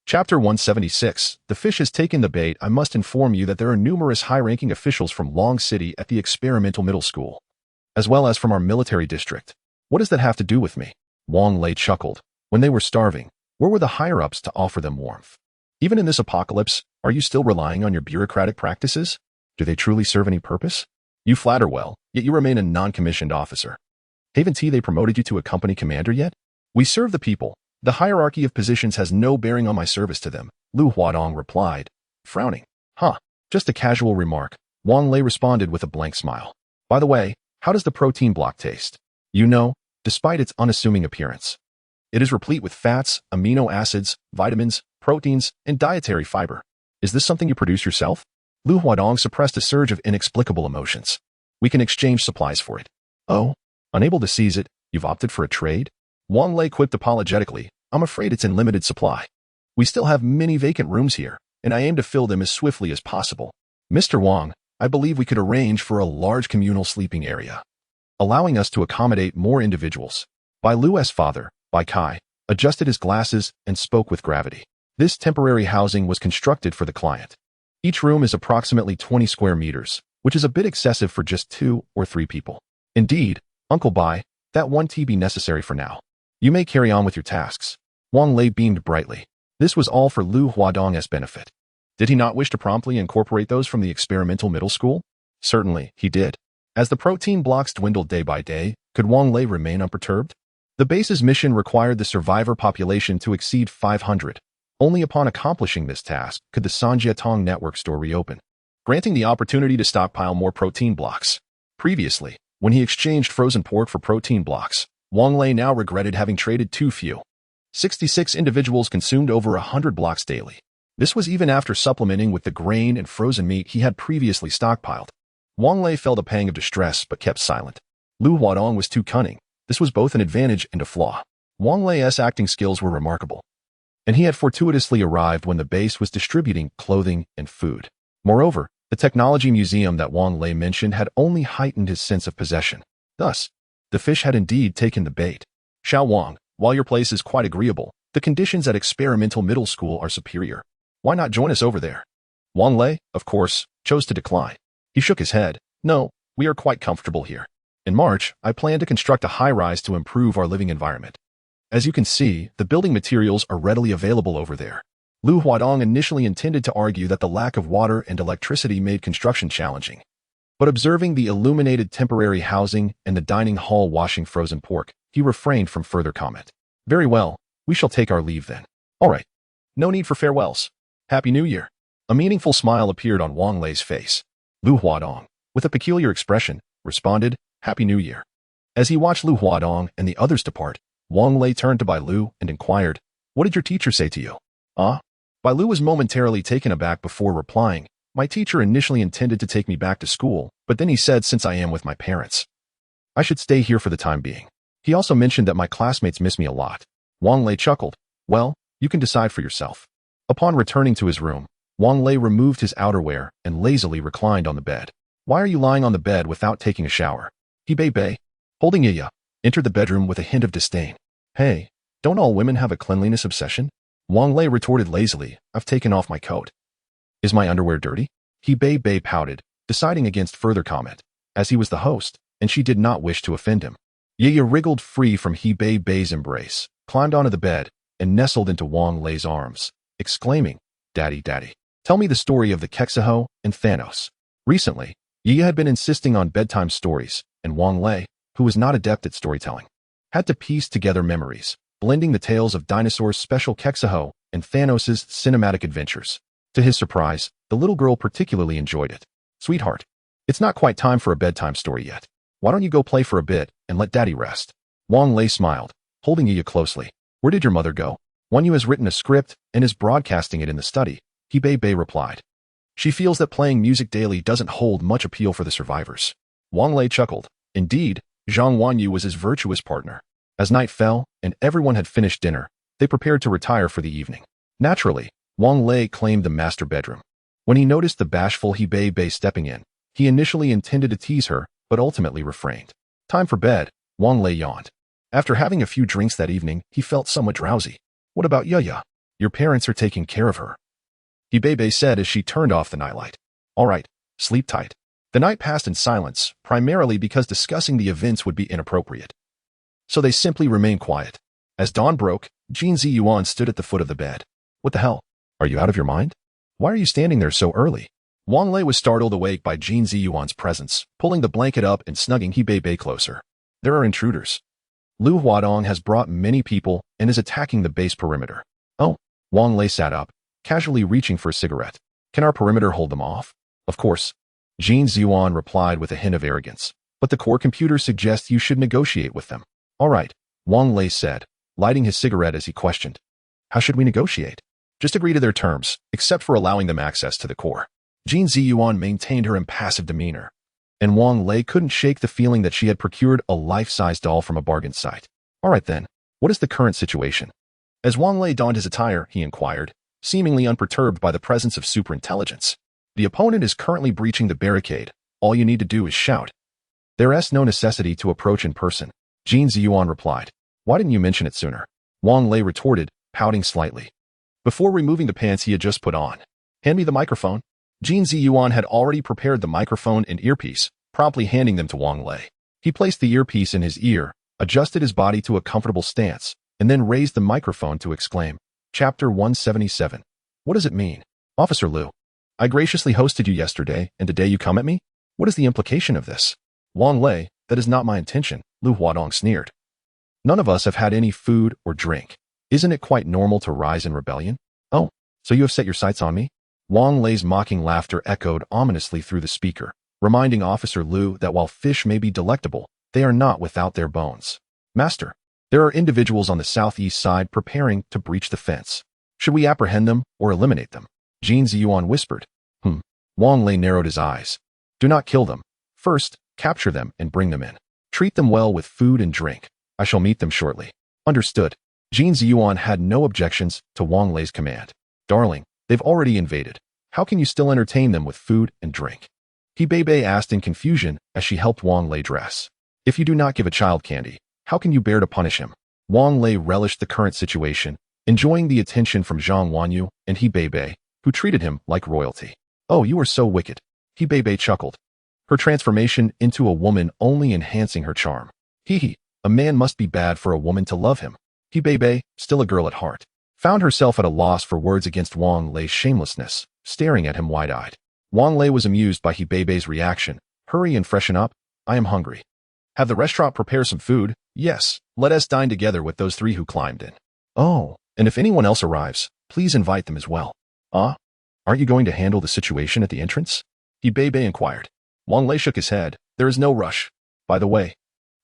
Chapter 176. The fish has taken the bait. I must inform you that there are numerous high-ranking officials from Long City at the experimental middle school, as well as from our military district. What does that have to do with me? Wang Lei chuckled. When they were starving, where were the higher-ups to offer them warmth? Even in this apocalypse, are you still relying on your bureaucratic practices? Do they truly serve any purpose? You flatter well, yet you remain a non-commissioned officer. Haven't they promoted you to a company commander yet? We serve the people. The hierarchy of positions has no bearing on my service to them, Lu Huadong replied, frowning. Just a casual remark, Wang Lei responded with a blank smile. By the way, how does the protein block taste? You know, despite its unassuming appearance, it is replete with fats, amino acids, vitamins, proteins, and dietary fiber. Is this something you produce yourself? Lu Huadong suppressed a surge of inexplicable emotions. We can exchange supplies for it. Oh, unable to seize it, you've opted for a trade? Wang Lei quipped apologetically, I'm afraid it's in limited supply. We still have many vacant rooms here, and I aim to fill them as swiftly as possible. Mr. Wang, I believe we could arrange for a large communal sleeping area, allowing us to accommodate more individuals. Bai Lu's father, Bai Kai, adjusted his glasses and spoke with gravity. This temporary housing was constructed for the client. Each room is approximately 20 square meters, which is a bit excessive for just 2 or 3 people. Indeed, Uncle Bai, that won't be necessary for now. You may carry on with your tasks. Wang Lei beamed brightly. This was all for Lu Huadong's benefit. Did he not wish to promptly incorporate those from the experimental middle school? Certainly, he did. As the protein blocks dwindled day by day, could Wang Lei remain unperturbed? The base's mission required the survivor population to exceed 500. Only upon accomplishing this task could the Sanjiatong network store reopen, granting the opportunity to stockpile more protein blocks. Previously, when he exchanged frozen pork for protein blocks, Wang Lei now regretted having traded too few. 66 individuals consumed over 100 blocks daily. This was even after supplementing with the grain and frozen meat he had previously stockpiled. Wang Lei felt a pang of distress but kept silent. Lu Huadong was too cunning. This was both an advantage and a flaw. Wang Lei's acting skills were remarkable, and he had fortuitously arrived when the base was distributing clothing and food. Moreover, the technology museum that Wang Lei mentioned had only heightened his sense of possession. Thus, the fish had indeed taken the bait. Xiao Wang, while your place is quite agreeable, the conditions at experimental middle school are superior. Why not join us over there? Wang Lei, of course, chose to decline. He shook his head. No, we are quite comfortable here. In March, I plan to construct a high-rise to improve our living environment. As you can see, the building materials are readily available over there. Lu Huadong initially intended to argue that the lack of water and electricity made construction challenging. But observing the illuminated temporary housing and the dining hall washing frozen pork, he refrained from further comment. Very well, we shall take our leave then. All right. No need for farewells. Happy New Year. A meaningful smile appeared on Wang Lei's face. Lu Huadong, with a peculiar expression, responded, Happy New Year. As he watched Lu Huadong and the others depart, Wang Lei turned to Bai Lu and inquired, What did your teacher say to you? Bai Lu was momentarily taken aback before replying, My teacher initially intended to take me back to school, but then he said since I am with my parents, I should stay here for the time being. He also mentioned that my classmates miss me a lot. Wang Lei chuckled. Well, you can decide for yourself. Upon returning to his room, Wang Lei removed his outerwear and lazily reclined on the bed. Why are you lying on the bed without taking a shower? He Bei, holding Yiya, entered the bedroom with a hint of disdain. Hey, don't all women have a cleanliness obsession? Wang Lei retorted lazily, I've taken off my coat. Is my underwear dirty? He Bei pouted, deciding against further comment, as he was the host, and she did not wish to offend him. Yiya wriggled free from He Bei's embrace, climbed onto the bed, and nestled into Wang Lei's arms, exclaiming, Daddy, Daddy, tell me the story of the Kexaho and Thanos. Recently, Yiya had been insisting on bedtime stories, and Wang Lei, who was not adept at storytelling, had to piece together memories, blending the tales of Dinosaur's special Kexaho and Thanos' cinematic adventures. To his surprise, the little girl particularly enjoyed it. Sweetheart, it's not quite time for a bedtime story yet. Why don't you go play for a bit and let Daddy rest? Wang Lei smiled, holding Yiya closely. Where did your mother go? Wanyu has written a script and is broadcasting it in the study, He Bei replied. She feels that playing music daily doesn't hold much appeal for the survivors. Wang Lei chuckled. Indeed, Zhang Wanyu was his virtuous partner. As night fell and everyone had finished dinner, they prepared to retire for the evening. Naturally, Wang Lei claimed the master bedroom. When he noticed the bashful He Bei stepping in, he initially intended to tease her, but ultimately refrained. Time for bed, Wang Lei yawned. After having a few drinks that evening, he felt somewhat drowsy. What about Yiya? Your parents are taking care of her. He Bei said as she turned off the nightlight. All right, sleep tight. The night passed in silence, primarily because discussing the events would be inappropriate. So they simply remained quiet. As dawn broke, Jin Ziyuan stood at the foot of the bed. What the hell? Are you out of your mind? Why are you standing there so early? Wang Lei was startled awake by Jin Ziyuan's presence, pulling the blanket up and snugging He Bei closer. There are intruders. Lu Huadong has brought many people and is attacking the base perimeter. Oh, Wang Lei sat up, casually reaching for a cigarette. Can our perimeter hold them off? Of course. Jin Ziyuan replied with a hint of arrogance. But the core computer suggests you should negotiate with them. All right, Wang Lei said, lighting his cigarette as he questioned. How should we negotiate? Just agree to their terms, except for allowing them access to the core. Jin Ziyuan maintained her impassive demeanor, and Wang Lei couldn't shake the feeling that she had procured a life-size doll from a bargain site. All right then, what is the current situation? As Wang Lei donned his attire, he inquired, seemingly unperturbed by the presence of superintelligence. The opponent is currently breaching the barricade. All you need to do is shout. There is no necessity to approach in person, Jin Ziyuan replied. Why didn't you mention it sooner? Wang Lei retorted, pouting slightly. Before removing the pants he had just put on. Hand me the microphone. Jin Ziyuan had already prepared the microphone and earpiece, promptly handing them to Wang Lei. He placed the earpiece in his ear, adjusted his body to a comfortable stance, and then raised the microphone to exclaim, Chapter 177. What does it mean? Officer Liu, I graciously hosted you yesterday, and today you come at me? What is the implication of this? Wang Lei, that is not my intention, Lu Huadong sneered. None of us have had any food or drink. Isn't it quite normal to rise in rebellion? Oh, so you have set your sights on me? Wang Lei's mocking laughter echoed ominously through the speaker, reminding Officer Lu that while fish may be delectable, they are not without their bones. Master, there are individuals on the southeast side preparing to breach the fence. Should we apprehend them or eliminate them? Jin Ziyuan whispered. Wang Lei narrowed his eyes. Do not kill them. First, capture them and bring them in. Treat them well with food and drink. I shall meet them shortly. Understood. Jin Ziyuan had no objections to Wang Lei's command. Darling, they've already invaded. How can you still entertain them with food and drink? He Bei asked in confusion as she helped Wang Lei dress. If you do not give a child candy, how can you bear to punish him? Wang Lei relished the current situation, enjoying the attention from Zhang Wanyu and He Bei, who treated him like royalty. Oh, you are so wicked. He Bei chuckled, her transformation into a woman only enhancing her charm. A man must be bad for a woman to love him. He Bei, still a girl at heart, found herself at a loss for words against Wang Lei's shamelessness, staring at him wide-eyed. Wang Lei was amused by He Bei's reaction. Hurry and freshen up. I am hungry. Have the restaurant prepare some food? Yes, let us dine together with those three who climbed in. Oh, and if anyone else arrives, please invite them as well. Aren't you going to handle the situation at the entrance? He Bei inquired. Wang Lei shook his head. There is no rush. By the way,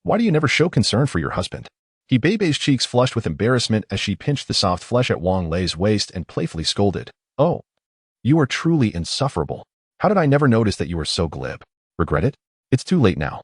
why do you never show concern for your husband? He Bei's cheeks flushed with embarrassment as she pinched the soft flesh at Wang Lei's waist and playfully scolded. Oh, you are truly insufferable. How did I never notice that you were so glib? Regret it? It's too late now.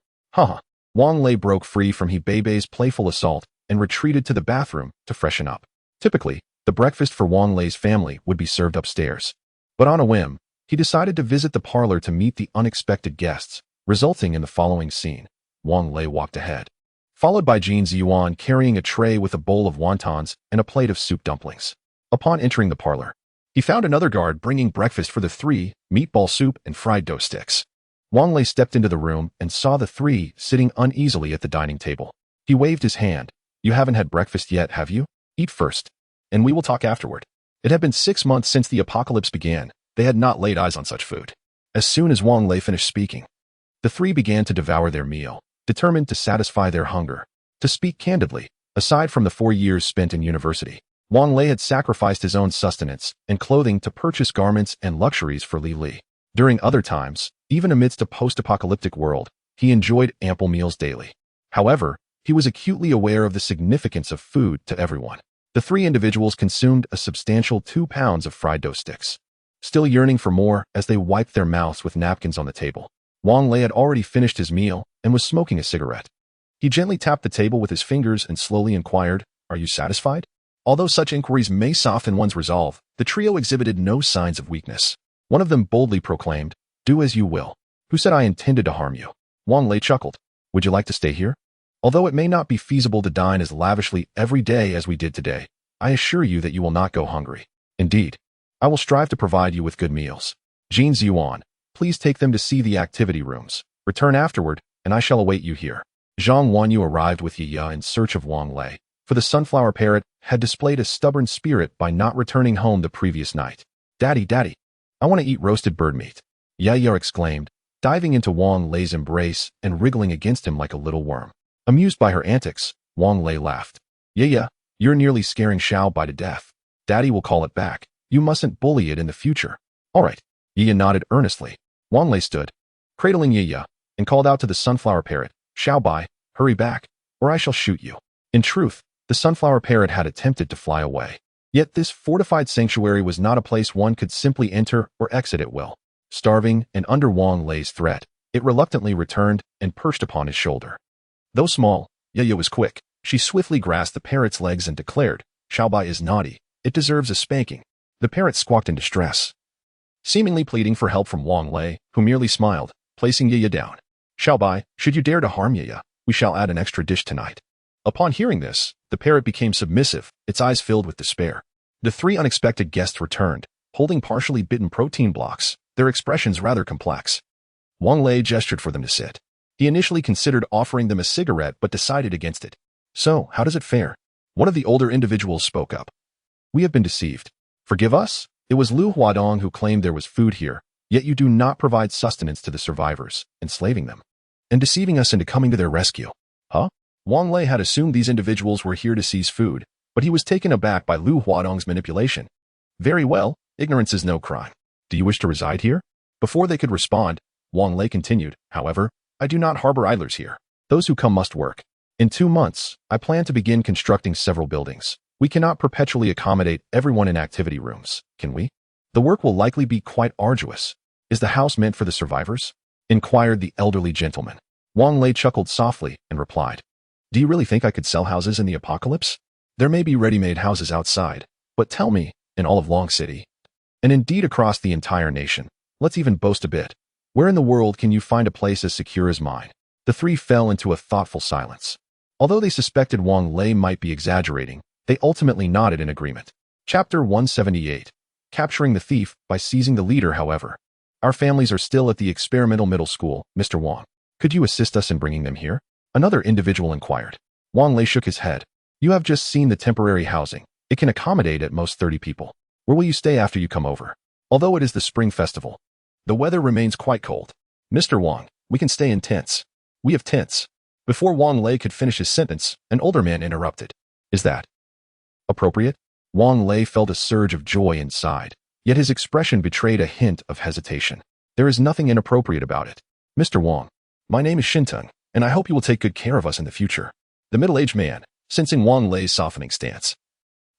Wang Lei broke free from He Bei's playful assault and retreated to the bathroom to freshen up. Typically, the breakfast for Wang Lei's family would be served upstairs. But on a whim, he decided to visit the parlor to meet the unexpected guests, resulting in the following scene. Wang Lei walked ahead, followed by Jin Ziyuan carrying a tray with a bowl of wontons and a plate of soup dumplings. Upon entering the parlor, he found another guard bringing breakfast for the three, meatball soup and fried dough sticks. Wang Lei stepped into the room and saw the three sitting uneasily at the dining table. He waved his hand. You haven't had breakfast yet, have you? Eat first, and we will talk afterward. It had been 6 months since the apocalypse began. They had not laid eyes on such food. As soon as Wang Lei finished speaking, the three began to devour their meal, determined to satisfy their hunger. To speak candidly, aside from the 4 years spent in university, Wang Lei had sacrificed his own sustenance and clothing to purchase garments and luxuries for Li Li. During other times, even amidst a post-apocalyptic world, he enjoyed ample meals daily. However, he was acutely aware of the significance of food to everyone. The three individuals consumed a substantial 2 pounds of fried dough sticks, still yearning for more as they wiped their mouths with napkins on the table. Wang Lei had already finished his meal and was smoking a cigarette. He gently tapped the table with his fingers and slowly inquired, Are you satisfied? Although such inquiries may soften one's resolve, the trio exhibited no signs of weakness. One of them boldly proclaimed, Do as you will. Who said I intended to harm you? Wang Lei chuckled. Would you like to stay here? Although it may not be feasible to dine as lavishly every day as we did today, I assure you that you will not go hungry. Indeed, I will strive to provide you with good meals. Jin Ziyuan, please take them to see the activity rooms. Return afterward, and I shall await you here. Zhang Wanyu arrived with Yiya in search of Wang Lei, for the sunflower parrot had displayed a stubborn spirit by not returning home the previous night. Daddy, I want to eat roasted bird meat. Yiya exclaimed, diving into Wang Lei's embrace and wriggling against him like a little worm. Amused by her antics, Wang Lei laughed. Yiya, you're nearly scaring Xiaobai to death. Daddy will call it back. You mustn't bully it in the future. All right. Yiya nodded earnestly. Wang Lei stood, cradling Yiya, and called out to the sunflower parrot, Xiaobai, hurry back, or I shall shoot you. In truth, the sunflower parrot had attempted to fly away. Yet this fortified sanctuary was not a place one could simply enter or exit at will. Starving and under Wang Lei's threat, it reluctantly returned and perched upon his shoulder. Though small, Yiya was quick. She swiftly grasped the parrot's legs and declared, Xiaobai is naughty. It deserves a spanking. The parrot squawked in distress, seemingly pleading for help from Wang Lei, who merely smiled, placing Yiya down. Xiaobai, should you dare to harm Yiya, we shall add an extra dish tonight. Upon hearing this, the parrot became submissive, its eyes filled with despair. The three unexpected guests returned, holding partially bitten protein blocks, their expressions rather complex. Wang Lei gestured for them to sit. He initially considered offering them a cigarette but decided against it. So, how does it fare? One of the older individuals spoke up. We have been deceived. Forgive us? It was Lu Huadong who claimed there was food here, yet you do not provide sustenance to the survivors, enslaving them. and deceiving us into coming to their rescue. Huh? Wang Lei had assumed these individuals were here to seize food, but he was taken aback by Lu Huadong's manipulation. Very well, ignorance is no crime. Do you wish to reside here? Before they could respond, Wang Lei continued, however, I do not harbor idlers here. Those who come must work. In 2 months, I plan to begin constructing several buildings. We cannot perpetually accommodate everyone in activity rooms, can we? The work will likely be quite arduous. Is the house meant for the survivors? Inquired the elderly gentleman. Wang Lei chuckled softly and replied, Do you really think I could sell houses in the apocalypse? There may be ready-made houses outside, but tell me, in all of Long City, and indeed across the entire nation, let's even boast a bit, where in the world can you find a place as secure as mine? The three fell into a thoughtful silence. Although they suspected Wang Lei might be exaggerating, they ultimately nodded in agreement. Chapter 178. Capturing the thief by seizing the leader, however. Our families are still at the experimental middle school, Mr. Wang. Could you assist us in bringing them here? Another individual inquired. Wang Lei shook his head. You have just seen the temporary housing. It can accommodate at most 30 people. Where will you stay after you come over? Although it is the spring festival, the weather remains quite cold. Mr. Wang, we can stay in tents. We have tents. Before Wang Lei could finish his sentence, an older man interrupted. Is that appropriate? Wang Lei felt a surge of joy inside, yet his expression betrayed a hint of hesitation. There is nothing inappropriate about it. Mr. Wang, my name is Xinteng, and I hope you will take good care of us in the future. The middle-aged man, sensing Wang Lei's softening stance,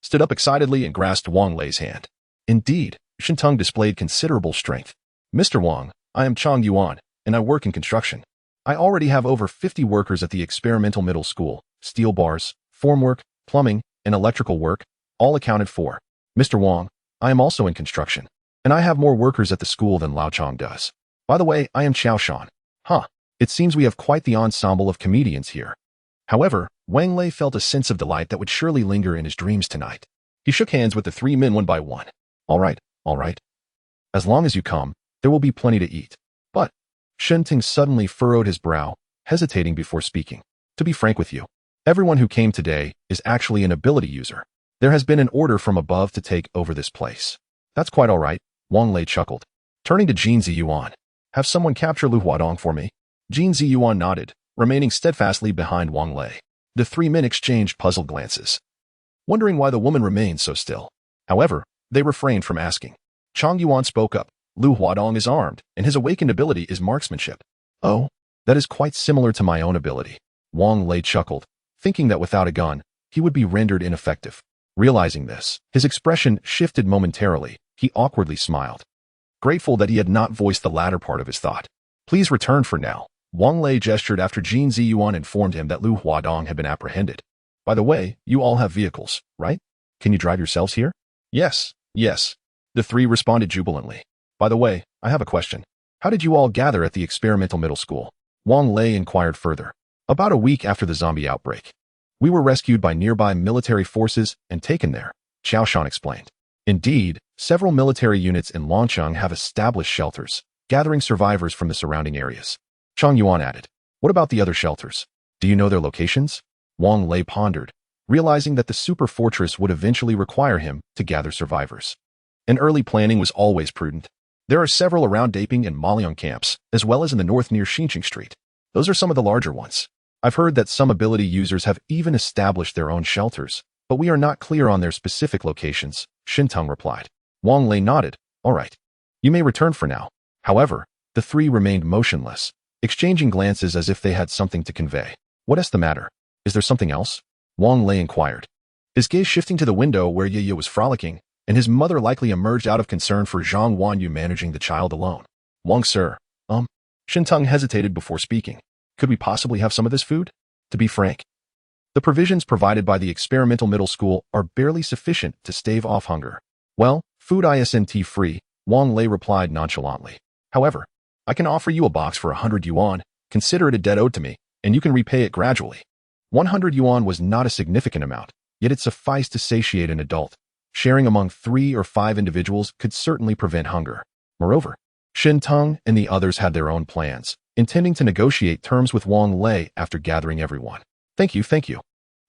stood up excitedly and grasped Wang Lei's hand. Indeed, Xinteng displayed considerable strength. Mr. Wang, I am Chang Yuan, and I work in construction. I already have over 50 workers at the experimental middle school, steel bars, formwork, plumbing, and electrical work, all accounted for. Mr. Wang, I am also in construction, and I have more workers at the school than Lao Chang does. By the way, I am Chao Shan. Huh, it seems we have quite the ensemble of comedians here. However, Wang Lei felt a sense of delight that would surely linger in his dreams tonight. He shook hands with the 3 men one by one. All right. As long as you come, there will be plenty to eat. But, Xinteng suddenly furrowed his brow, hesitating before speaking. To be frank with you, everyone who came today is actually an ability user. There has been an order from above to take over this place. That's quite all right, Wang Lei chuckled. Turning to Jin Ziyuan. Have someone capture Lu Huadong for me? Jin Ziyuan nodded, remaining steadfastly behind Wang Lei. The 3 men exchanged puzzled glances, wondering why the woman remained so still. However, they refrained from asking. Chang Yuan spoke up. Lu Huadong is armed, and his awakened ability is marksmanship. Oh, that is quite similar to my own ability. Wang Lei chuckled, thinking that without a gun, he would be rendered ineffective. Realizing this, his expression shifted momentarily. He awkwardly smiled, grateful that he had not voiced the latter part of his thought. Please return for now. Wang Lei gestured after Jin Ziyuan informed him that Lu Huadong had been apprehended. By the way, you all have vehicles, right? Can you drive yourselves here? Yes. The 3 responded jubilantly. By the way, I have a question. How did you all gather at the experimental middle school? Wang Lei inquired further. About a week after the zombie outbreak. We were rescued by nearby military forces and taken there, Chao Shan explained. Indeed, several military units in Longcheng have established shelters, gathering survivors from the surrounding areas. Chang Yuan added, What about the other shelters? Do you know their locations? Wang Lei pondered, realizing that the super fortress would eventually require him to gather survivors. And early planning was always prudent. There are several around Daping and Maliang camps, as well as in the north near Xinqing Street. Those are some of the larger ones. I've heard that some ability users have even established their own shelters, but we are not clear on their specific locations, Xinteng replied. Wang Lei nodded. All right. You may return for now. However, the 3 remained motionless, exchanging glances as if they had something to convey. What is the matter? Is there something else? Wang Lei inquired, his gaze shifting to the window where Ye was frolicking, and his mother likely emerged out of concern for Zhang Wanyu managing the child alone. Wang sir, Xinteng hesitated before speaking. Could we possibly have some of this food? To be frank, the provisions provided by the experimental middle school are barely sufficient to stave off hunger. Well, food isn't free, Wang Lei replied nonchalantly. However, I can offer you a box for 100 yuan, consider it a debt owed to me, and you can repay it gradually. 100 yuan was not a significant amount, yet it sufficed to satiate an adult. Sharing among 3 or 5 individuals could certainly prevent hunger. Moreover, Xinteng and the others had their own plans, intending to negotiate terms with Wang Lei after gathering everyone. Thank you.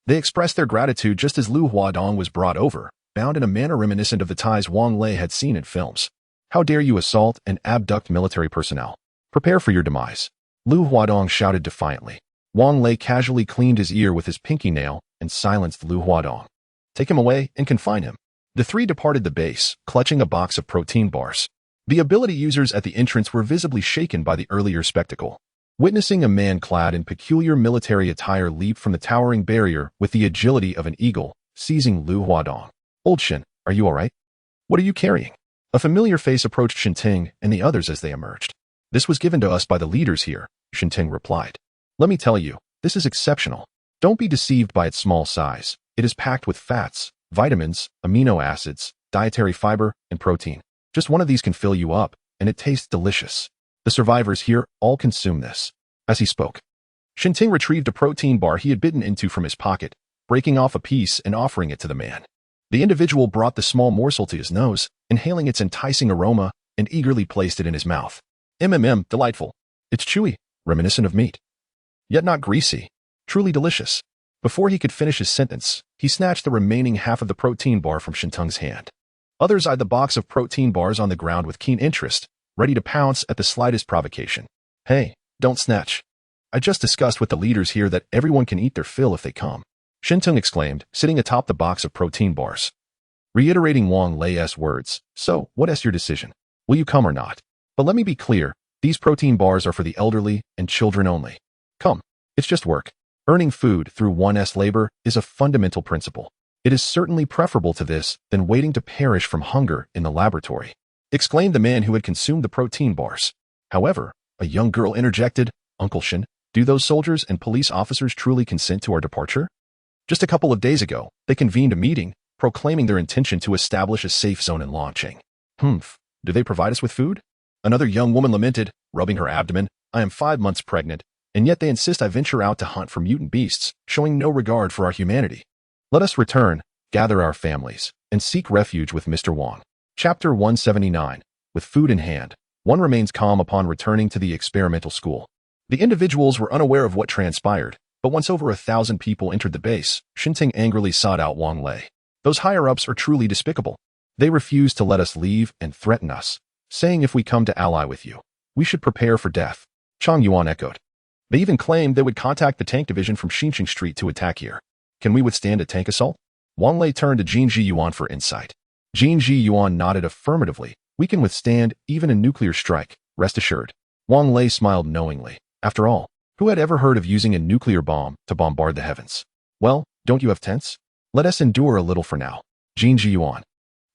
They expressed their gratitude just as Lu Huadong was brought over, bound in a manner reminiscent of the ties Wang Lei had seen in films. How dare you assault and abduct military personnel? Prepare for your demise. Lu Huadong shouted defiantly. Wang Lei casually cleaned his ear with his pinky nail and silenced Lu Huadong. Take him away and confine him. The three departed the base, clutching a box of protein bars. The ability users at the entrance were visibly shaken by the earlier spectacle. Witnessing a man clad in peculiar military attire leap from the towering barrier with the agility of an eagle, seizing Lu Huadong. Old Shin, are you all right? What are you carrying? A familiar face approached Shinting and the others as they emerged. This was given to us by the leaders here, Shinting replied. Let me tell you, this is exceptional. Don't be deceived by its small size. It is packed with fats, vitamins, amino acids, dietary fiber, and protein. Just one of these can fill you up, and it tastes delicious. The survivors here all consume this. As he spoke, Shinting retrieved a protein bar he had bitten into from his pocket, breaking off a piece and offering it to the man. The individual brought the small morsel to his nose, inhaling its enticing aroma, and eagerly placed it in his mouth. Delightful. It's chewy, reminiscent of meat. Yet not greasy. Truly delicious. Before he could finish his sentence, he snatched the remaining half of the protein bar from Shintung's hand. Others eyed the box of protein bars on the ground with keen interest, ready to pounce at the slightest provocation. Hey, don't snatch. I just discussed with the leaders here that everyone can eat their fill if they come. Shintung exclaimed, sitting atop the box of protein bars. Reiterating Wang Lei's words, so, what is your decision? Will you come or not? But let me be clear, these protein bars are for the elderly and children only. Come, it's just work. Earning food through one's labor is a fundamental principle. It is certainly preferable to this than waiting to perish from hunger in the laboratory, exclaimed the man who had consumed the protein bars. However, a young girl interjected, Uncle Shin, do those soldiers and police officers truly consent to our departure? Just a couple of days ago, they convened a meeting, proclaiming their intention to establish a safe zone in Longqing. Do they provide us with food? Another young woman lamented, rubbing her abdomen, I am 5 months pregnant, and yet they insist I venture out to hunt for mutant beasts, showing no regard for our humanity. Let us return, gather our families, and seek refuge with Mr. Wang. Chapter 179. With food in hand, one remains calm upon returning to the experimental school. The individuals were unaware of what transpired, but once over 1,000 people entered the base, Shinting angrily sought out Wang Lei. Those higher-ups are truly despicable. They refuse to let us leave and threaten us, saying if we come to ally with you, we should prepare for death. Chang Yuan echoed. They even claimed they would contact the tank division from Xinqing Street to attack here. Can we withstand a tank assault? Wang Lei turned to Jin Ji Yuan for insight. Jin Ji Yuan nodded affirmatively. We can withstand even a nuclear strike, rest assured. Wang Lei smiled knowingly. After all, who had ever heard of using a nuclear bomb to bombard the heavens? Well, don't you have tents? Let us endure a little for now. Jin Ji Yuan.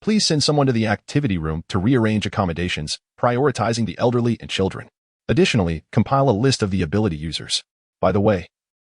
Please send someone to the activity room to rearrange accommodations, prioritizing the elderly and children. Additionally, compile a list of the ability users. By the way,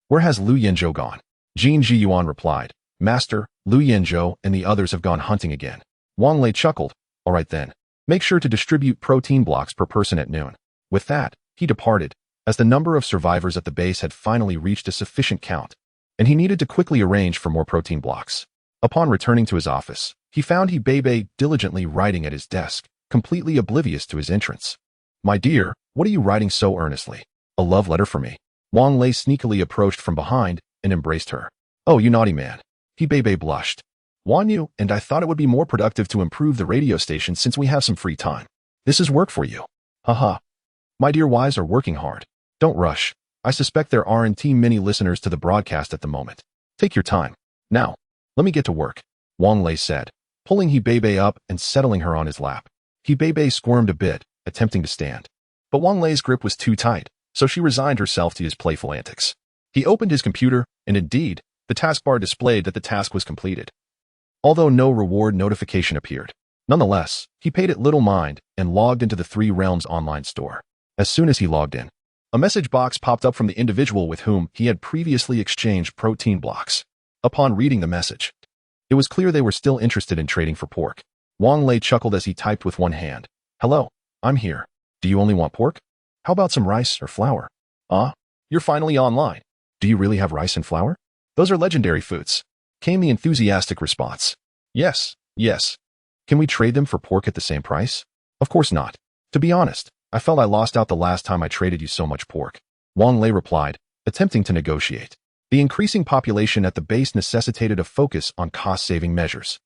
where has Lu Yanzhou gone? Jin Ji Yuan replied, Master, Lu Yanzhou and the others have gone hunting again. Wang Lei chuckled. All right then. Make sure to distribute protein blocks per person at noon. With that, he departed, as the number of survivors at the base had finally reached a sufficient count, and he needed to quickly arrange for more protein blocks. Upon returning to his office, he found He Bei diligently writing at his desk, completely oblivious to his entrance. My dear, what are you writing so earnestly? A love letter for me? Wang Lei sneakily approached from behind and embraced her. Oh, you naughty man. He Bei blushed. Wan Yu and I thought it would be more productive to improve the radio station since we have some free time. This is work for you. Haha. My dear wives are working hard. Don't rush. I suspect there aren't many listeners to the broadcast at the moment. Take your time. Now, let me get to work, Wang Lei said, pulling He Bei up and settling her on his lap. He Bei squirmed a bit, attempting to stand. But Wang Lei's grip was too tight, so she resigned herself to his playful antics. He opened his computer, and indeed, the taskbar displayed that the task was completed. Although no reward notification appeared. Nonetheless, he paid it little mind and logged into the Three Realms online store. As soon as he logged in, a message box popped up from the individual with whom he had previously exchanged protein blocks. Upon reading the message, it was clear they were still interested in trading for pork. Wang Lei chuckled as he typed with one hand. Hello, I'm here. Do you only want pork? How about some rice or flour? You're finally online. Do you really have rice and flour? Those are legendary foods, came the enthusiastic response. Yes. Can we trade them for pork at the same price? Of course not. To be honest, I felt I lost out the last time I traded you so much pork. Wang Lei replied, attempting to negotiate. The increasing population at the base necessitated a focus on cost-saving measures.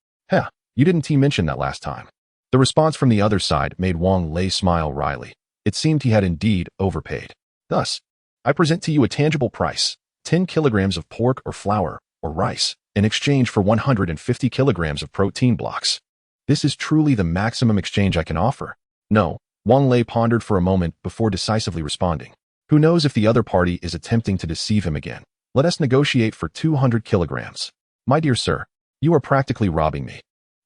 You didn't mention that last time. The response from the other side made Wang Lei smile wryly. It seemed he had indeed overpaid. Thus, I present to you a tangible price, 10 kilograms of pork or flour or rice, in exchange for 150 kilograms of protein blocks. This is truly the maximum exchange I can offer. No, Wang Lei pondered for a moment before decisively responding. Who knows if the other party is attempting to deceive him again? Let us negotiate for 200 kilograms. My dear sir, you are practically robbing me.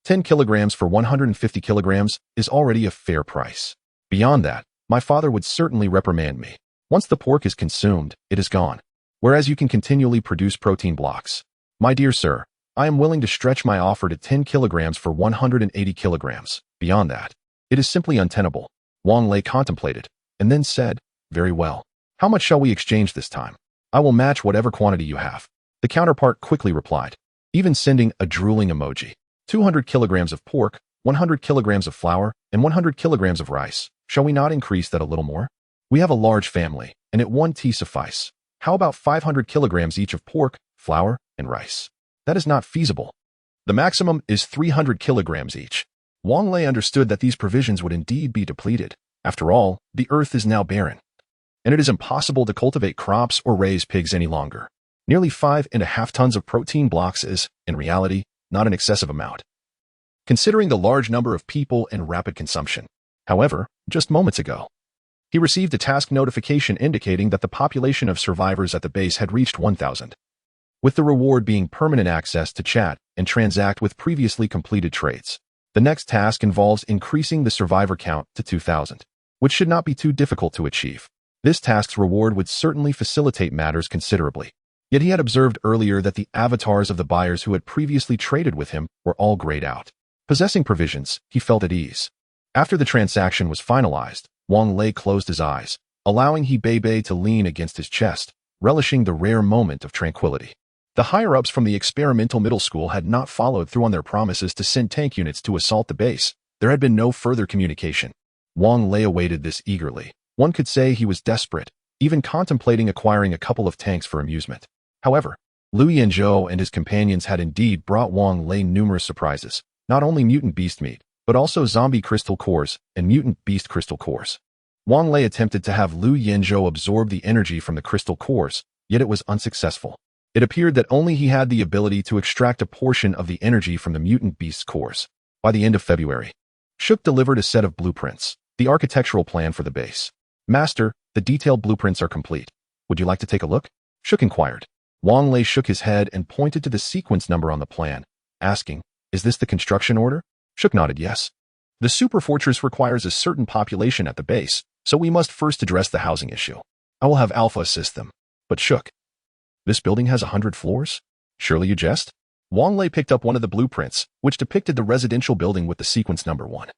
10 kilograms for 150 kilograms is already a fair price. Beyond that, my father would certainly reprimand me. Once the pork is consumed, it is gone. Whereas you can continually produce protein blocks. My dear sir, I am willing to stretch my offer to 10 kilograms for 180 kilograms. Beyond that, it is simply untenable. Wang Lei contemplated, and then said, very well. How much shall we exchange this time? I will match whatever quantity you have. The counterpart quickly replied, even sending a drooling emoji. 200 kilograms of pork, 100 kilograms of flour, and 100 kilograms of rice. Shall we not increase that a little more? We have a large family, and at one tea suffice. How about 500 kilograms each of pork, flour, and rice? That is not feasible. The maximum is 300 kilograms each. Wang Lei understood that these provisions would indeed be depleted. After all, the earth is now barren, and it is impossible to cultivate crops or raise pigs any longer. Nearly 5.5 tons of protein blocks is, in reality, not an excessive amount, considering the large number of people and rapid consumption. However, just moments ago, he received a task notification indicating that the population of survivors at the base had reached 1,000, with the reward being permanent access to chat and transact with previously completed trades. The next task involves increasing the survivor count to 2,000, which should not be too difficult to achieve. This task's reward would certainly facilitate matters considerably. Yet he had observed earlier that the avatars of the buyers who had previously traded with him were all grayed out. Possessing provisions, he felt at ease. After the transaction was finalized, Wang Lei closed his eyes, allowing He Bei to lean against his chest, relishing the rare moment of tranquility. The higher-ups from the experimental middle school had not followed through on their promises to send tank units to assault the base. There had been no further communication. Wang Lei awaited this eagerly. One could say he was desperate, even contemplating acquiring a couple of tanks for amusement. However, Liu Yanzhou and his companions had indeed brought Wang Lei numerous surprises, not only mutant beast meat, but also zombie crystal cores and mutant beast crystal cores. Wang Lei attempted to have Liu Yanzhou absorb the energy from the crystal cores, yet it was unsuccessful. It appeared that only he had the ability to extract a portion of the energy from the mutant beast cores. By the end of February, Shook delivered a set of blueprints, the architectural plan for the base. Master, the detailed blueprints are complete. Would you like to take a look? Shook inquired. Wang Lei shook his head and pointed to the sequence number on the plan, asking, is this the construction order? Shook nodded yes. The super fortress requires a certain population at the base, so we must first address the housing issue. I will have Alpha assist them. But Shook, this building has 100 floors? Surely you jest? Wang Lei picked up one of the blueprints, which depicted the residential building with the sequence number 1.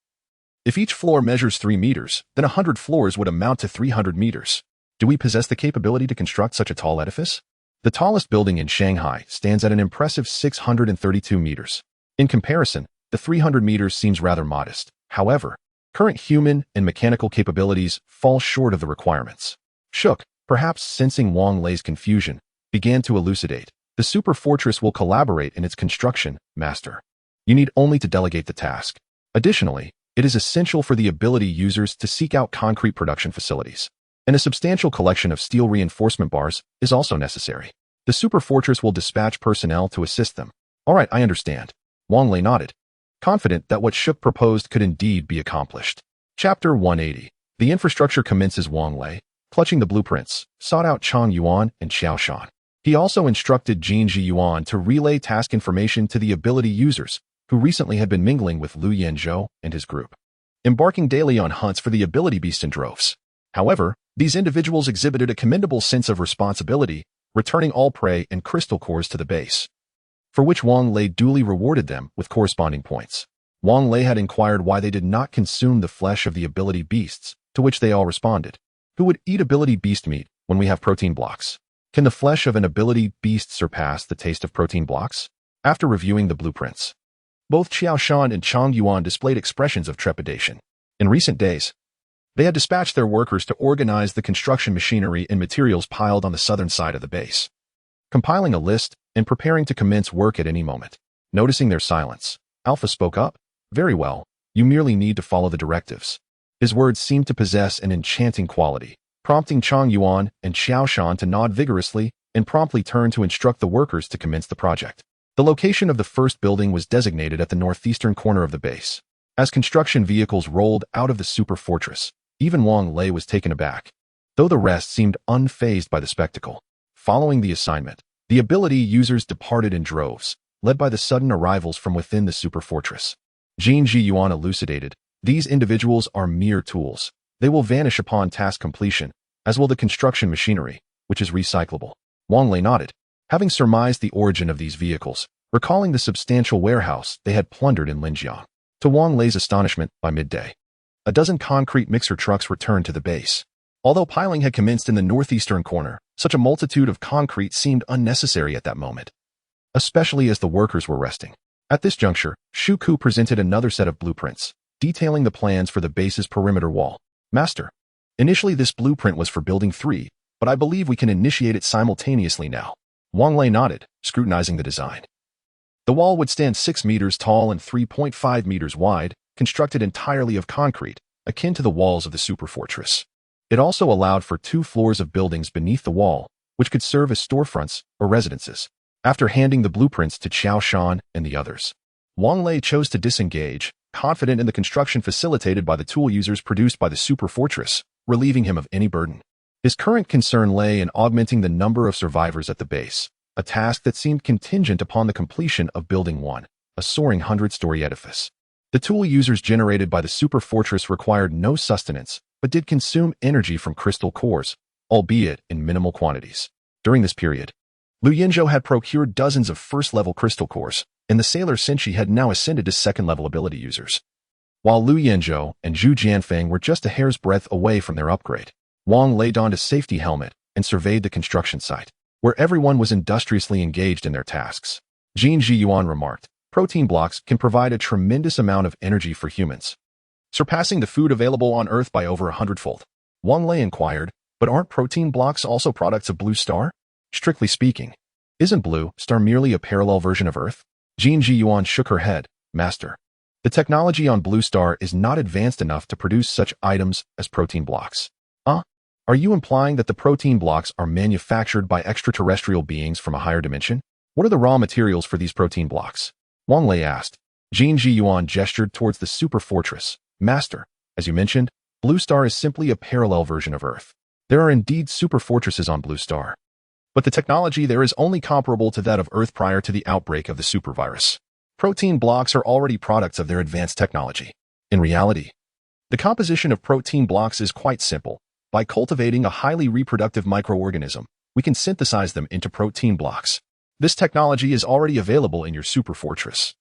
If each floor measures 3 meters, then 100 floors would amount to 300 meters. Do we possess the capability to construct such a tall edifice? The tallest building in Shanghai stands at an impressive 632 meters. In comparison, the 300 meters seems rather modest. However, current human and mechanical capabilities fall short of the requirements. Shook, perhaps sensing Wang Lei's confusion, began to elucidate. The super fortress will collaborate in its construction, Master. You need only to delegate the task. Additionally, it is essential for the ability users to seek out concrete production facilities, and a substantial collection of steel reinforcement bars is also necessary. The super fortress will dispatch personnel to assist them. All right, I understand. Wang Lei nodded, confident that what Shook proposed could indeed be accomplished. Chapter 180. The infrastructure commences. Wang Lei, clutching the blueprints, sought out Chang Yuan and Xiao Shan. He also instructed Jin Ji Yuan to relay task information to the ability users, who recently had been mingling with Liu Yanzhou and his group, embarking daily on hunts for the ability beasts in droves. However, these individuals exhibited a commendable sense of responsibility, returning all prey and crystal cores to the base, for which Wang Lei duly rewarded them with corresponding points. Wang Lei had inquired why they did not consume the flesh of the ability beasts, to which they all responded. Who would eat ability beast meat when we have protein blocks? Can the flesh of an ability beast surpass the taste of protein blocks? After reviewing the blueprints, both Xiao Shan and Chang Yuan displayed expressions of trepidation. In recent days, they had dispatched their workers to organize the construction machinery and materials piled on the southern side of the base, compiling a list and preparing to commence work at any moment. Noticing their silence, Alpha spoke up. Very well, you merely need to follow the directives. His words seemed to possess an enchanting quality, prompting Chang Yuan and Xiao Shan to nod vigorously and promptly turn to instruct the workers to commence the project. The location of the first building was designated at the northeastern corner of the base. As construction vehicles rolled out of the super fortress, even Wang Lei was taken aback, though the rest seemed unfazed by the spectacle. Following the assignment, the ability users departed in droves, led by the sudden arrivals from within the super fortress. Jin Ji Yuan elucidated, these individuals are mere tools. They will vanish upon task completion, as will the construction machinery, which is recyclable. Wang Lei nodded, having surmised the origin of these vehicles, recalling the substantial warehouse they had plundered in Linjiang. To Wang Lei's astonishment, by midday, a dozen concrete mixer trucks returned to the base. Although piling had commenced in the northeastern corner, such a multitude of concrete seemed unnecessary at that moment, especially as the workers were resting. At this juncture, Shu Ku presented another set of blueprints, detailing the plans for the base's perimeter wall. Master, initially this blueprint was for Building 3, but I believe we can initiate it simultaneously now. Wang Lei nodded, scrutinizing the design. The wall would stand 6 meters tall and 3.5 meters wide, constructed entirely of concrete, akin to the walls of the superfortress. It also allowed for 2 floors of buildings beneath the wall, which could serve as storefronts or residences. After handing the blueprints to Xiao Shan and the others, Wang Lei chose to disengage, confident in the construction facilitated by the tool users produced by the superfortress, relieving him of any burden. His current concern lay in augmenting the number of survivors at the base, a task that seemed contingent upon the completion of Building 1, a soaring 100-story edifice. The tool users generated by the superfortress required no sustenance, but did consume energy from crystal cores, albeit in minimal quantities. During this period, Lu Yinzhou had procured dozens of first-level crystal cores, and the Sailor Senshi had now ascended to second-level ability users. While Lu Yinzhou and Zhu Jianfeng were just a hair's breadth away from their upgrade, Wang Lei donned a safety helmet and surveyed the construction site, where everyone was industriously engaged in their tasks. Jin Ji Yuan remarked, protein blocks can provide a tremendous amount of energy for humans, surpassing the food available on Earth by over 100-fold. Wang Lei inquired, but aren't protein blocks also products of Blue Star? Strictly speaking, isn't Blue Star merely a parallel version of Earth? Jin Ji Yuan shook her head. Master, the technology on Blue Star is not advanced enough to produce such items as protein blocks. Are you implying that the protein blocks are manufactured by extraterrestrial beings from a higher dimension? What are the raw materials for these protein blocks? Wang Lei asked. Jin Ji Yuan gestured towards the super fortress. Master, as you mentioned, Blue Star is simply a parallel version of Earth. There are indeed super fortresses on Blue Star, but the technology there is only comparable to that of Earth prior to the outbreak of the supervirus. Protein blocks are already products of their advanced technology. In reality, the composition of protein blocks is quite simple. By cultivating a highly reproductive microorganism, we can synthesize them into protein blocks. This technology is already available in your superfortress,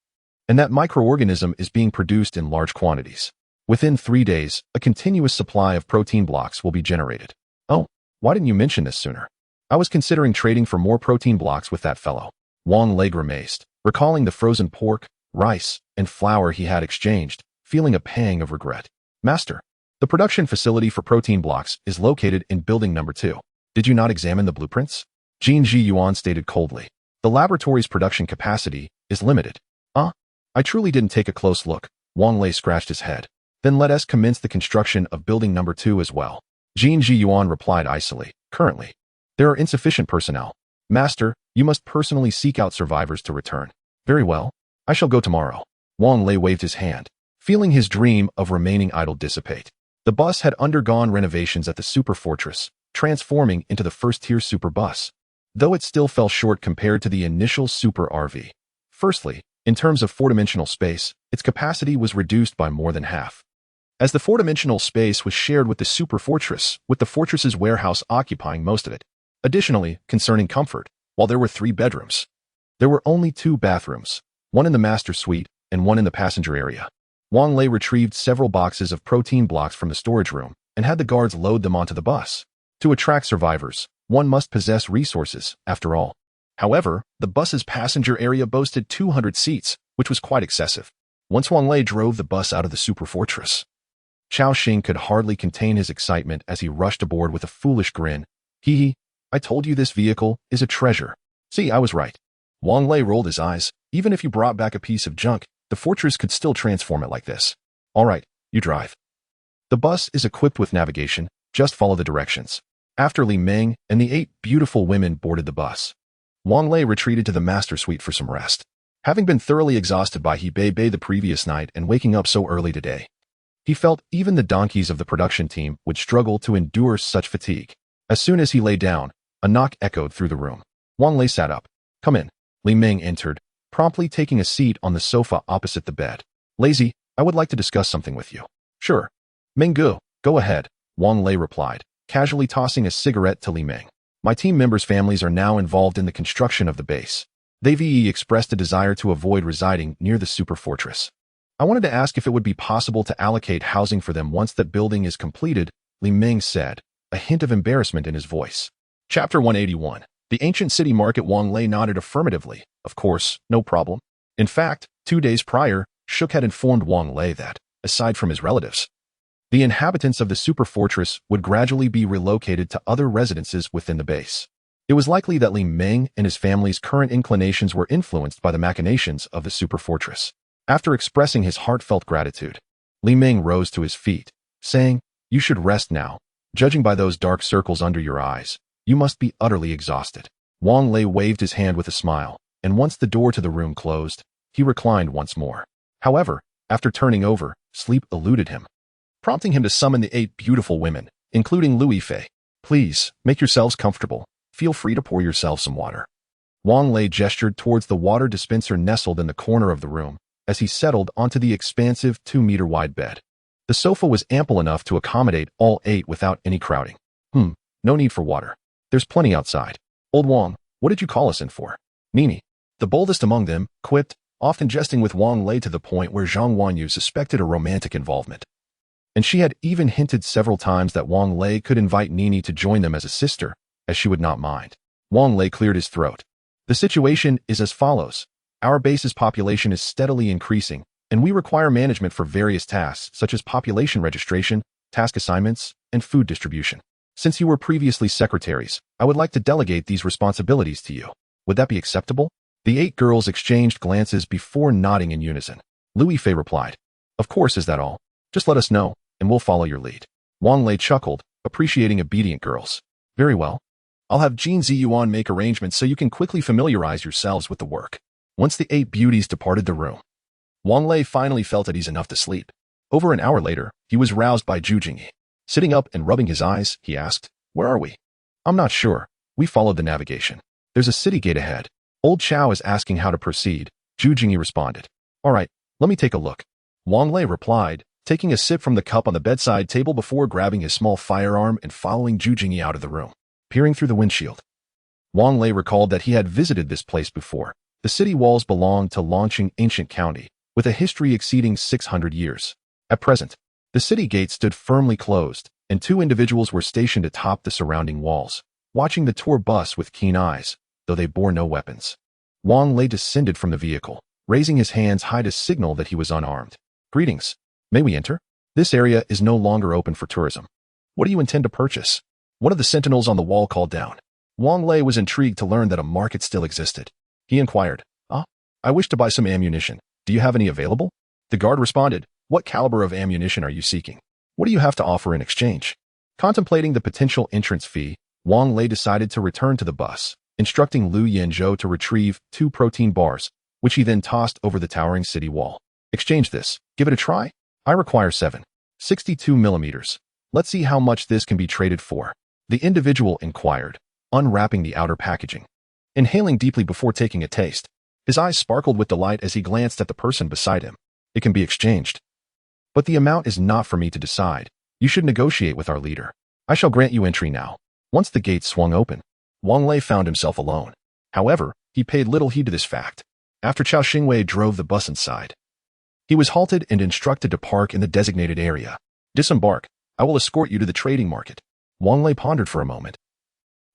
and that microorganism is being produced in large quantities. Within 3 days, a continuous supply of protein blocks will be generated. Oh, why didn't you mention this sooner? I was considering trading for more protein blocks with that fellow. Wang Lei grimaced, recalling the frozen pork, rice, and flour he had exchanged, feeling a pang of regret. Master, the production facility for protein blocks is located in Building Number 2. Did you not examine the blueprints? Jin Ji Yuan stated coldly. The laboratory's production capacity is limited. I truly didn't take a close look. Wang Lei scratched his head. Then let us commence the construction of Building Number 2 as well. Jin Ji Yuan replied icily. Currently, there are insufficient personnel. Master, you must personally seek out survivors to return. Very well. I shall go tomorrow. Wang Lei waved his hand, feeling his dream of remaining idle dissipate. The bus had undergone renovations at the superfortress, transforming into the first-tier super bus, though it still fell short compared to the initial super RV. Firstly, in terms of four-dimensional space, its capacity was reduced by more than half, as the four-dimensional space was shared with the superfortress, with the fortress's warehouse occupying most of it. Additionally, concerning comfort, while there were 3 bedrooms, there were only 2 bathrooms, one in the master suite and one in the passenger area. Wang Lei retrieved several boxes of protein blocks from the storage room and had the guards load them onto the bus. To attract survivors, one must possess resources, after all. However, the bus's passenger area boasted 200 seats, which was quite excessive. Once Wang Lei drove the bus out of the superfortress, Chao Xing could hardly contain his excitement as he rushed aboard with a foolish grin. Hee, I told you this vehicle is a treasure. See, I was right. Wang Lei rolled his eyes. Even if you brought back a piece of junk, the fortress could still transform it like this. All right, you drive. The bus is equipped with navigation, Just follow the directions. After Li Ming and the 8 beautiful women boarded the bus, Wang Lei retreated to the master suite for some rest. Having been thoroughly exhausted by Hebei the previous night and waking up so early today, he felt even the donkeys of the production team would struggle to endure such fatigue. As soon as he lay down, a knock echoed through the room. Wang Lei sat up. "Come in." Li Ming entered, promptly taking a seat on the sofa opposite the bed. "Lazy, I would like to discuss something with you." "Sure." "Minggu, go ahead," Wang Lei replied, casually tossing a cigarette to Li Ming. "My team members' families are now involved in the construction of the base. They've expressed a desire to avoid residing near the super fortress. I wanted to ask if it would be possible to allocate housing for them once that building is completed," Li Ming said, a hint of embarrassment in his voice. Chapter 181. The Ancient City Market. Wang Lei nodded affirmatively. Of course, no problem. In fact, 2 days prior, Shuk had informed Wang Lei that, aside from his relatives, the inhabitants of the super fortress would gradually be relocated to other residences within the base. It was likely that Li Ming and his family's current inclinations were influenced by the machinations of the super fortress. After expressing his heartfelt gratitude, Li Ming rose to his feet, saying, "You should rest now. Judging by those dark circles under your eyes, you must be utterly exhausted." Wang Lei waved his hand with a smile, and once the door to the room closed, he reclined once more. However, after turning over, sleep eluded him, prompting him to summon the 8 beautiful women, including Lui Fei. "Please, make yourselves comfortable. Feel free to pour yourselves some water." Wang Lei gestured towards the water dispenser nestled in the corner of the room, as he settled onto the expansive 2-meter-wide bed. The sofa was ample enough to accommodate all 8 without any crowding. No need for water. There's plenty outside." "Old Wang, what did you call us in for?" Nini, the boldest among them, quipped, often jesting with Wang Lei to the point where Zhang Wanyu suspected a romantic involvement. And she had even hinted several times that Wang Lei could invite Nini to join them as a sister, as she would not mind. Wang Lei cleared his throat. "The situation is as follows. Our base's population is steadily increasing, and we require management for various tasks such as population registration, task assignments, and food distribution. Since you were previously secretaries, I would like to delegate these responsibilities to you. Would that be acceptable?" The 8 girls exchanged glances before nodding in unison. Lui Fei replied, "Of course, is that all? Just let us know, and we'll follow your lead." Wang Lei chuckled, appreciating obedient girls. "Very well. I'll have Jin Ziyuan make arrangements so you can quickly familiarize yourselves with the work." Once the 8 beauties departed the room, Wang Lei finally felt at ease enough to sleep. Over an hour later, he was roused by Zhu Jingyi. Sitting up and rubbing his eyes, he asked, "Where are we?" "I'm not sure. We followed the navigation. There's a city gate ahead. Old Chow is asking how to proceed," Zhu Jingyi responded. "All right, let me take a look," Wang Lei replied, taking a sip from the cup on the bedside table before grabbing his small firearm and following Zhu Jingyi out of the room. Peering through the windshield, Wang Lei recalled that he had visited this place before. The city walls belonged to Longqing Ancient County, with a history exceeding 600 years. At present, the city gate stood firmly closed, and 2 individuals were stationed atop the surrounding walls, watching the tour bus with keen eyes, though they bore no weapons. Wang Lei descended from the vehicle, raising his hands high to signal that he was unarmed. "Greetings. May we enter? This area is no longer open for tourism. What do you intend to purchase?" One of the sentinels on the wall called down. Wang Lei was intrigued to learn that a market still existed. He inquired, "I wish to buy some ammunition. Do you have any available?" The guard responded, "What caliber of ammunition are you seeking? What do you have to offer in exchange?" Contemplating the potential entrance fee, Wang Lei decided to return to the bus, instructing Liu Yanzhou to retrieve 2 protein bars, which he then tossed over the towering city wall. "Exchange this. Give it a try? I require 7.62 millimeters. Let's see how much this can be traded for," the individual inquired, unwrapping the outer packaging. Inhaling deeply before taking a taste, his eyes sparkled with delight as he glanced at the person beside him. "It can be exchanged. But the amount is not for me to decide. You should negotiate with our leader. I shall grant you entry now." Once the gates swung open, Wang Lei found himself alone. However, he paid little heed to this fact. After Chao Xingwei drove the bus inside, he was halted and instructed to park in the designated area. "Disembark. I will escort you to the trading market." Wang Lei pondered for a moment.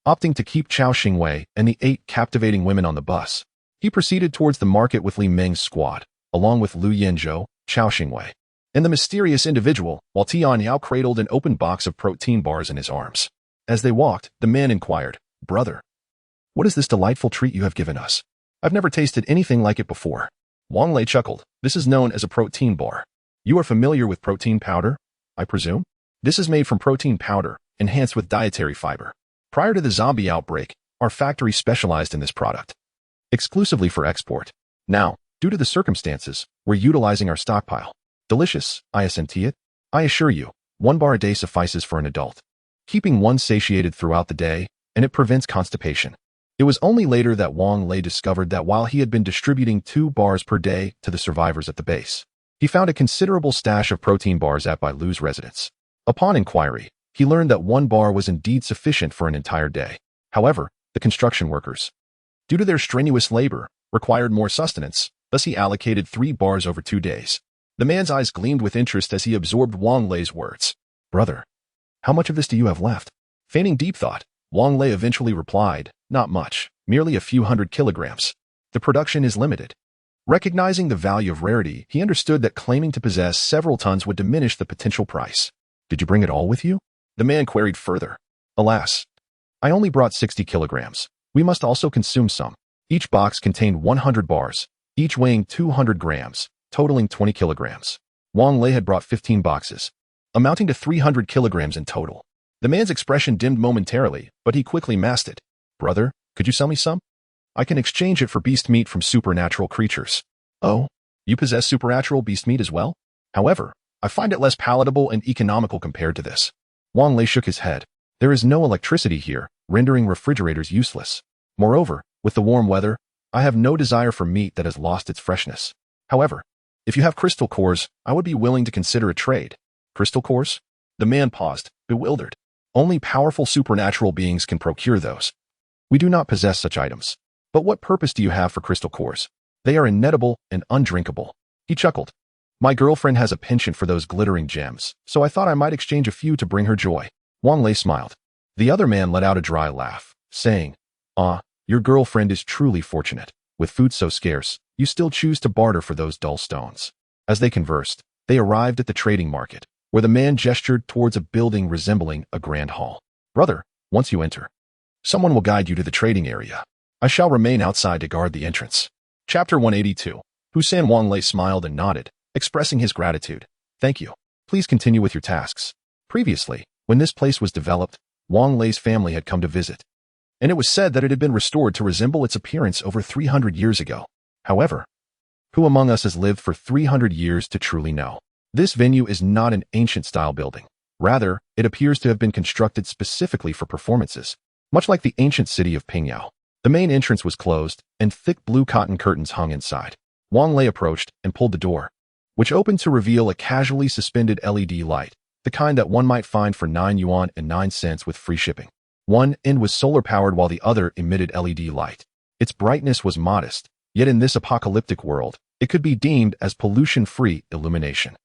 Opting to keep Chao Xingwei and the 8 captivating women on the bus, he proceeded towards the market with Li Ming's squad, along with Liu Yanzhou, Chao Xingwei, and the mysterious individual, while Tian Yao cradled an open box of protein bars in his arms. As they walked, the man inquired, "Brother, what is this delightful treat you have given us? I've never tasted anything like it before." Wang Lei chuckled. "This is known as a protein bar. You are familiar with protein powder, I presume? This is made from protein powder, enhanced with dietary fiber. Prior to the zombie outbreak, our factory specialized in this product, exclusively for export. Now, due to the circumstances, we're utilizing our stockpile. Delicious, isn't it? I assure you, 1 bar a day suffices for an adult, keeping one satiated throughout the day, and it prevents constipation. It was only later that Wang Lei discovered that while he had been distributing 2 bars per day to the survivors at the base, he found a considerable stash of protein bars at Bai Lu's residence. Upon inquiry, he learned that 1 bar was indeed sufficient for an entire day. However, the construction workers, due to their strenuous labor, required more sustenance, thus he allocated 3 bars over 2 days. The man's eyes gleamed with interest as he absorbed Wang Lei's words. Brother, how much of this do you have left? Feigning deep thought, Wang Lei eventually replied, not much, merely a few hundred kilograms. The production is limited. Recognizing the value of rarity, he understood that claiming to possess several tons would diminish the potential price. Did you bring it all with you? The man queried further. Alas, I only brought 60 kilograms. We must also consume some. Each box contained 100 bars, each weighing 200 grams, totaling 20 kilograms. Wang Lei had brought 15 boxes, amounting to 300 kilograms in total. The man's expression dimmed momentarily, but he quickly masked it. Brother, could you sell me some? I can exchange it for beast meat from supernatural creatures. Oh, you possess supernatural beast meat as well? However, I find it less palatable and economical compared to this. Wang Lei shook his head. There is no electricity here, rendering refrigerators useless. Moreover, with the warm weather, I have no desire for meat that has lost its freshness. However, if you have crystal cores, I would be willing to consider a trade. Crystal cores? The man paused, bewildered. Only powerful supernatural beings can procure those. We do not possess such items. But what purpose do you have for crystal cores? They are ineatable and undrinkable. He chuckled. My girlfriend has a penchant for those glittering gems, so I thought I might exchange a few to bring her joy. Wang Lei smiled. The other man let out a dry laugh, saying, your girlfriend is truly fortunate. With food so scarce, you still choose to barter for those dull stones. As they conversed, they arrived at the trading market, where the man gestured towards a building resembling a grand hall. Brother, once you enter, someone will guide you to the trading area. I shall remain outside to guard the entrance. Chapter 182. Hussein. Wang Lei smiled and nodded, expressing his gratitude. Thank you. Please continue with your tasks. Previously, when this place was developed, Wang Lei's family had come to visit, and it was said that it had been restored to resemble its appearance over 300 years ago. However, who among us has lived for 300 years to truly know? This venue is not an ancient-style building. Rather, it appears to have been constructed specifically for performances, much like the ancient city of Pingyao. The main entrance was closed, and thick blue cotton curtains hung inside. Wang Lei approached and pulled the door, which opened to reveal a casually suspended LED light, the kind that one might find for 9 yuan and 9 cents with free shipping. One end was solar-powered while the other emitted LED light. Its brightness was modest, yet in this apocalyptic world, it could be deemed as pollution-free illumination.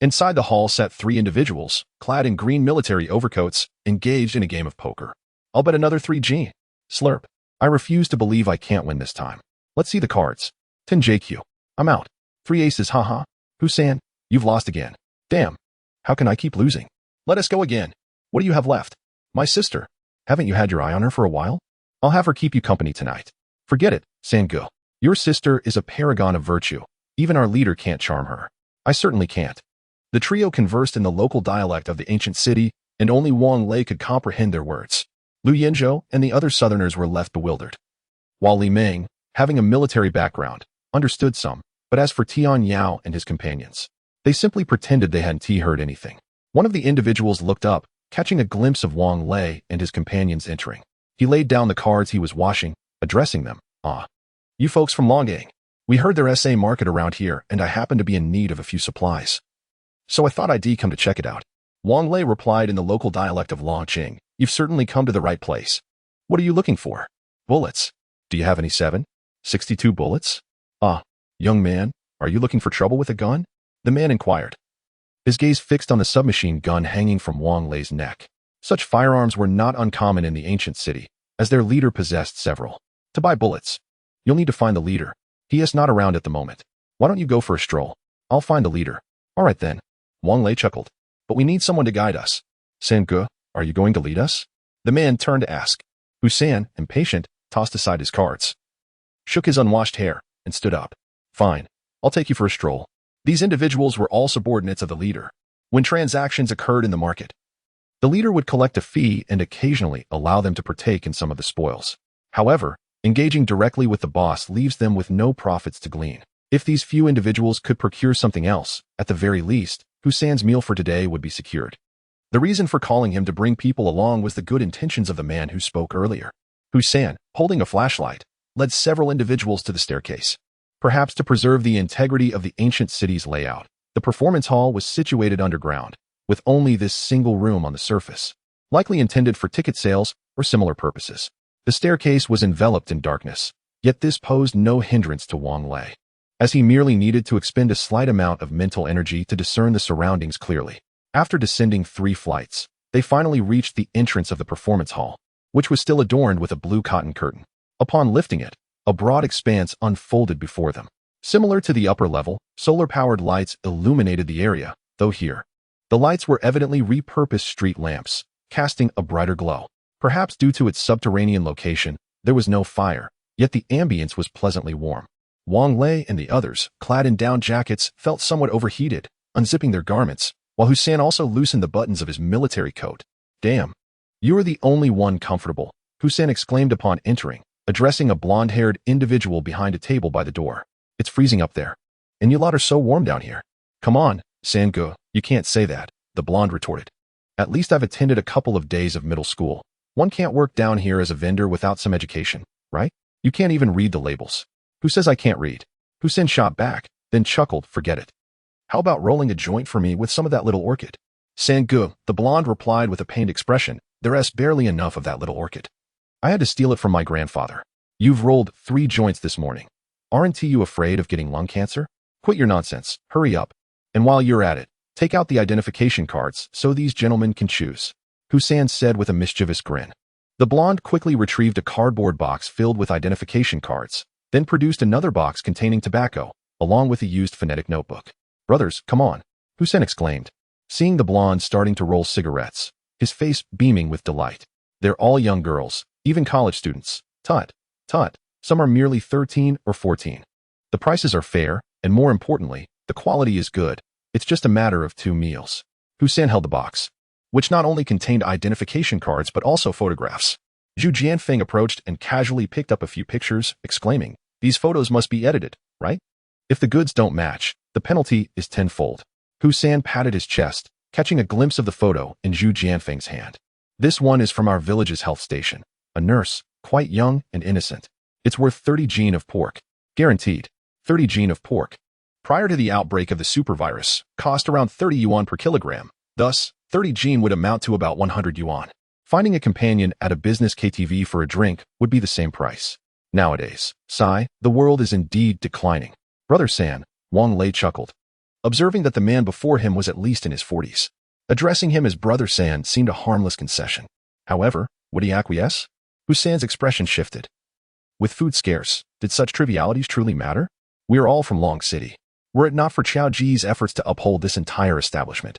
Inside the hall sat 3 individuals, clad in green military overcoats, engaged in a game of poker. I'll bet another 3G. Slurp. I refuse to believe I can't win this time. Let's see the cards. 10 JQ. I'm out. 3 aces, haha. Hussein, you've lost again. Damn. How can I keep losing? Let us go again. What do you have left? My sister. Haven't you had your eye on her for a while? I'll have her keep you company tonight. Forget it, Sangu. Your sister is a paragon of virtue. Even our leader can't charm her. I certainly can't. The trio conversed in the local dialect of the ancient city, and only Wang Lei could comprehend their words. Lu Yinzhou and the other southerners were left bewildered, while Li Meng, having a military background, understood some, but as for Tian Yao and his companions, they simply pretended they hadn't heard anything. One of the individuals looked up, catching a glimpse of Wang Lei and his companions entering. He laid down the cards he was washing, addressing them. You folks from Longang. We heard there's a market around here, and I happen to be in need of a few supplies. So I thought I'd come to check it out. Wang Lei replied in the local dialect of Longqing. You've certainly come to the right place. What are you looking for? Bullets. Do you have any 7.62 bullets? Young man, are you looking for trouble with a gun? The man inquired, his gaze fixed on the submachine gun hanging from Wang Lei's neck. Such firearms were not uncommon in the ancient city, as their leader possessed several. To buy bullets, you'll need to find the leader. He is not around at the moment. Why don't you go for a stroll? I'll find the leader. All right then. Wang Lei chuckled. But we need someone to guide us. Sangu, are you going to lead us? The man turned to ask. Hussein, impatient, tossed aside his cards, shook his unwashed hair, and stood up. Fine. I'll take you for a stroll. These individuals were all subordinates of the leader. When transactions occurred in the market, The leader would collect a fee and occasionally allow them to partake in some of the spoils. However, engaging directly with the boss leaves them with no profits to glean. If these few individuals could procure something else, at the very least, Hussein's meal for today would be secured. The reason for calling him to bring people along was the good intentions of the man who spoke earlier. Hussein, holding a flashlight, led several individuals to the staircase. Perhaps to preserve the integrity of the ancient city's layout, the performance hall was situated underground, with only this single room on the surface, likely intended for ticket sales or similar purposes. The staircase was enveloped in darkness, yet this posed no hindrance to Wang Lei, as he merely needed to expend a slight amount of mental energy to discern the surroundings clearly. After descending 3 flights, they finally reached the entrance of the performance hall, which was still adorned with a blue cotton curtain. Upon lifting it, a broad expanse unfolded before them. Similar to the upper level, solar-powered lights illuminated the area, though here, the lights were evidently repurposed street lamps, casting a brighter glow. Perhaps due to its subterranean location, there was no fire, yet the ambience was pleasantly warm. Wang Lei and the others, clad in down jackets, felt somewhat overheated, unzipping their garments, while Hussein also loosened the buttons of his military coat. "Damn, you are the only one comfortable," Hussein exclaimed upon entering, addressing a blonde-haired individual behind a table by the door. "It's freezing up there, and you lot are so warm down here." "Come on, Sangu, you can't say that," the blonde retorted. "At least I've attended a couple of days of middle school. One can't work down here as a vendor without some education, right? You can't even read the labels." "Who says I can't read?" Hussein shot back, then chuckled, "Forget it. How about rolling a joint for me with some of that little orchid?" "Sangu," the blonde replied with a pained expression, "there's barely enough of that little orchid. I had to steal it from my grandfather." "You've rolled 3 joints this morning. Aren't you afraid of getting lung cancer? Quit your nonsense, hurry up. And while you're at it, take out the identification cards so these gentlemen can choose," Hussein said with a mischievous grin. The blonde quickly retrieved a cardboard box filled with identification cards, then produced another box containing tobacco, along with a used phonetic notebook. "Brothers, come on," Hussein exclaimed, seeing the blonde starting to roll cigarettes, his face beaming with delight. "They're all young girls, even college students. Tut, tut, some are merely 13 or 14. The prices are fair, and more importantly, the quality is good. It's just a matter of 2 meals." Hussein held the box, which not only contained identification cards but also photographs. Zhu Jianfeng approached and casually picked up a few pictures, exclaiming, "These photos must be edited, right? If the goods don't match, the penalty is tenfold." Hussein patted his chest, catching a glimpse of the photo in Zhu Jianfeng's hand. "This one is from our village's health station. A nurse, quite young and innocent. It's worth 30 gene of pork. Guaranteed. 30 gene of pork. Prior to the outbreak of the supervirus, cost around 30 yuan per kilogram. Thus, 30 gene would amount to about 100 yuan. Finding a companion at a business KTV for a drink would be the same price. Nowadays, sigh, the world is indeed declining." "Brother San," Wang Lei chuckled, observing that the man before him was at least in his 40s. Addressing him as Brother San seemed a harmless concession. However, would he acquiesce? Hussein's expression shifted. With food scarce, did such trivialities truly matter? We are all from Long City. Were it not for Qiao Ji's efforts to uphold this entire establishment,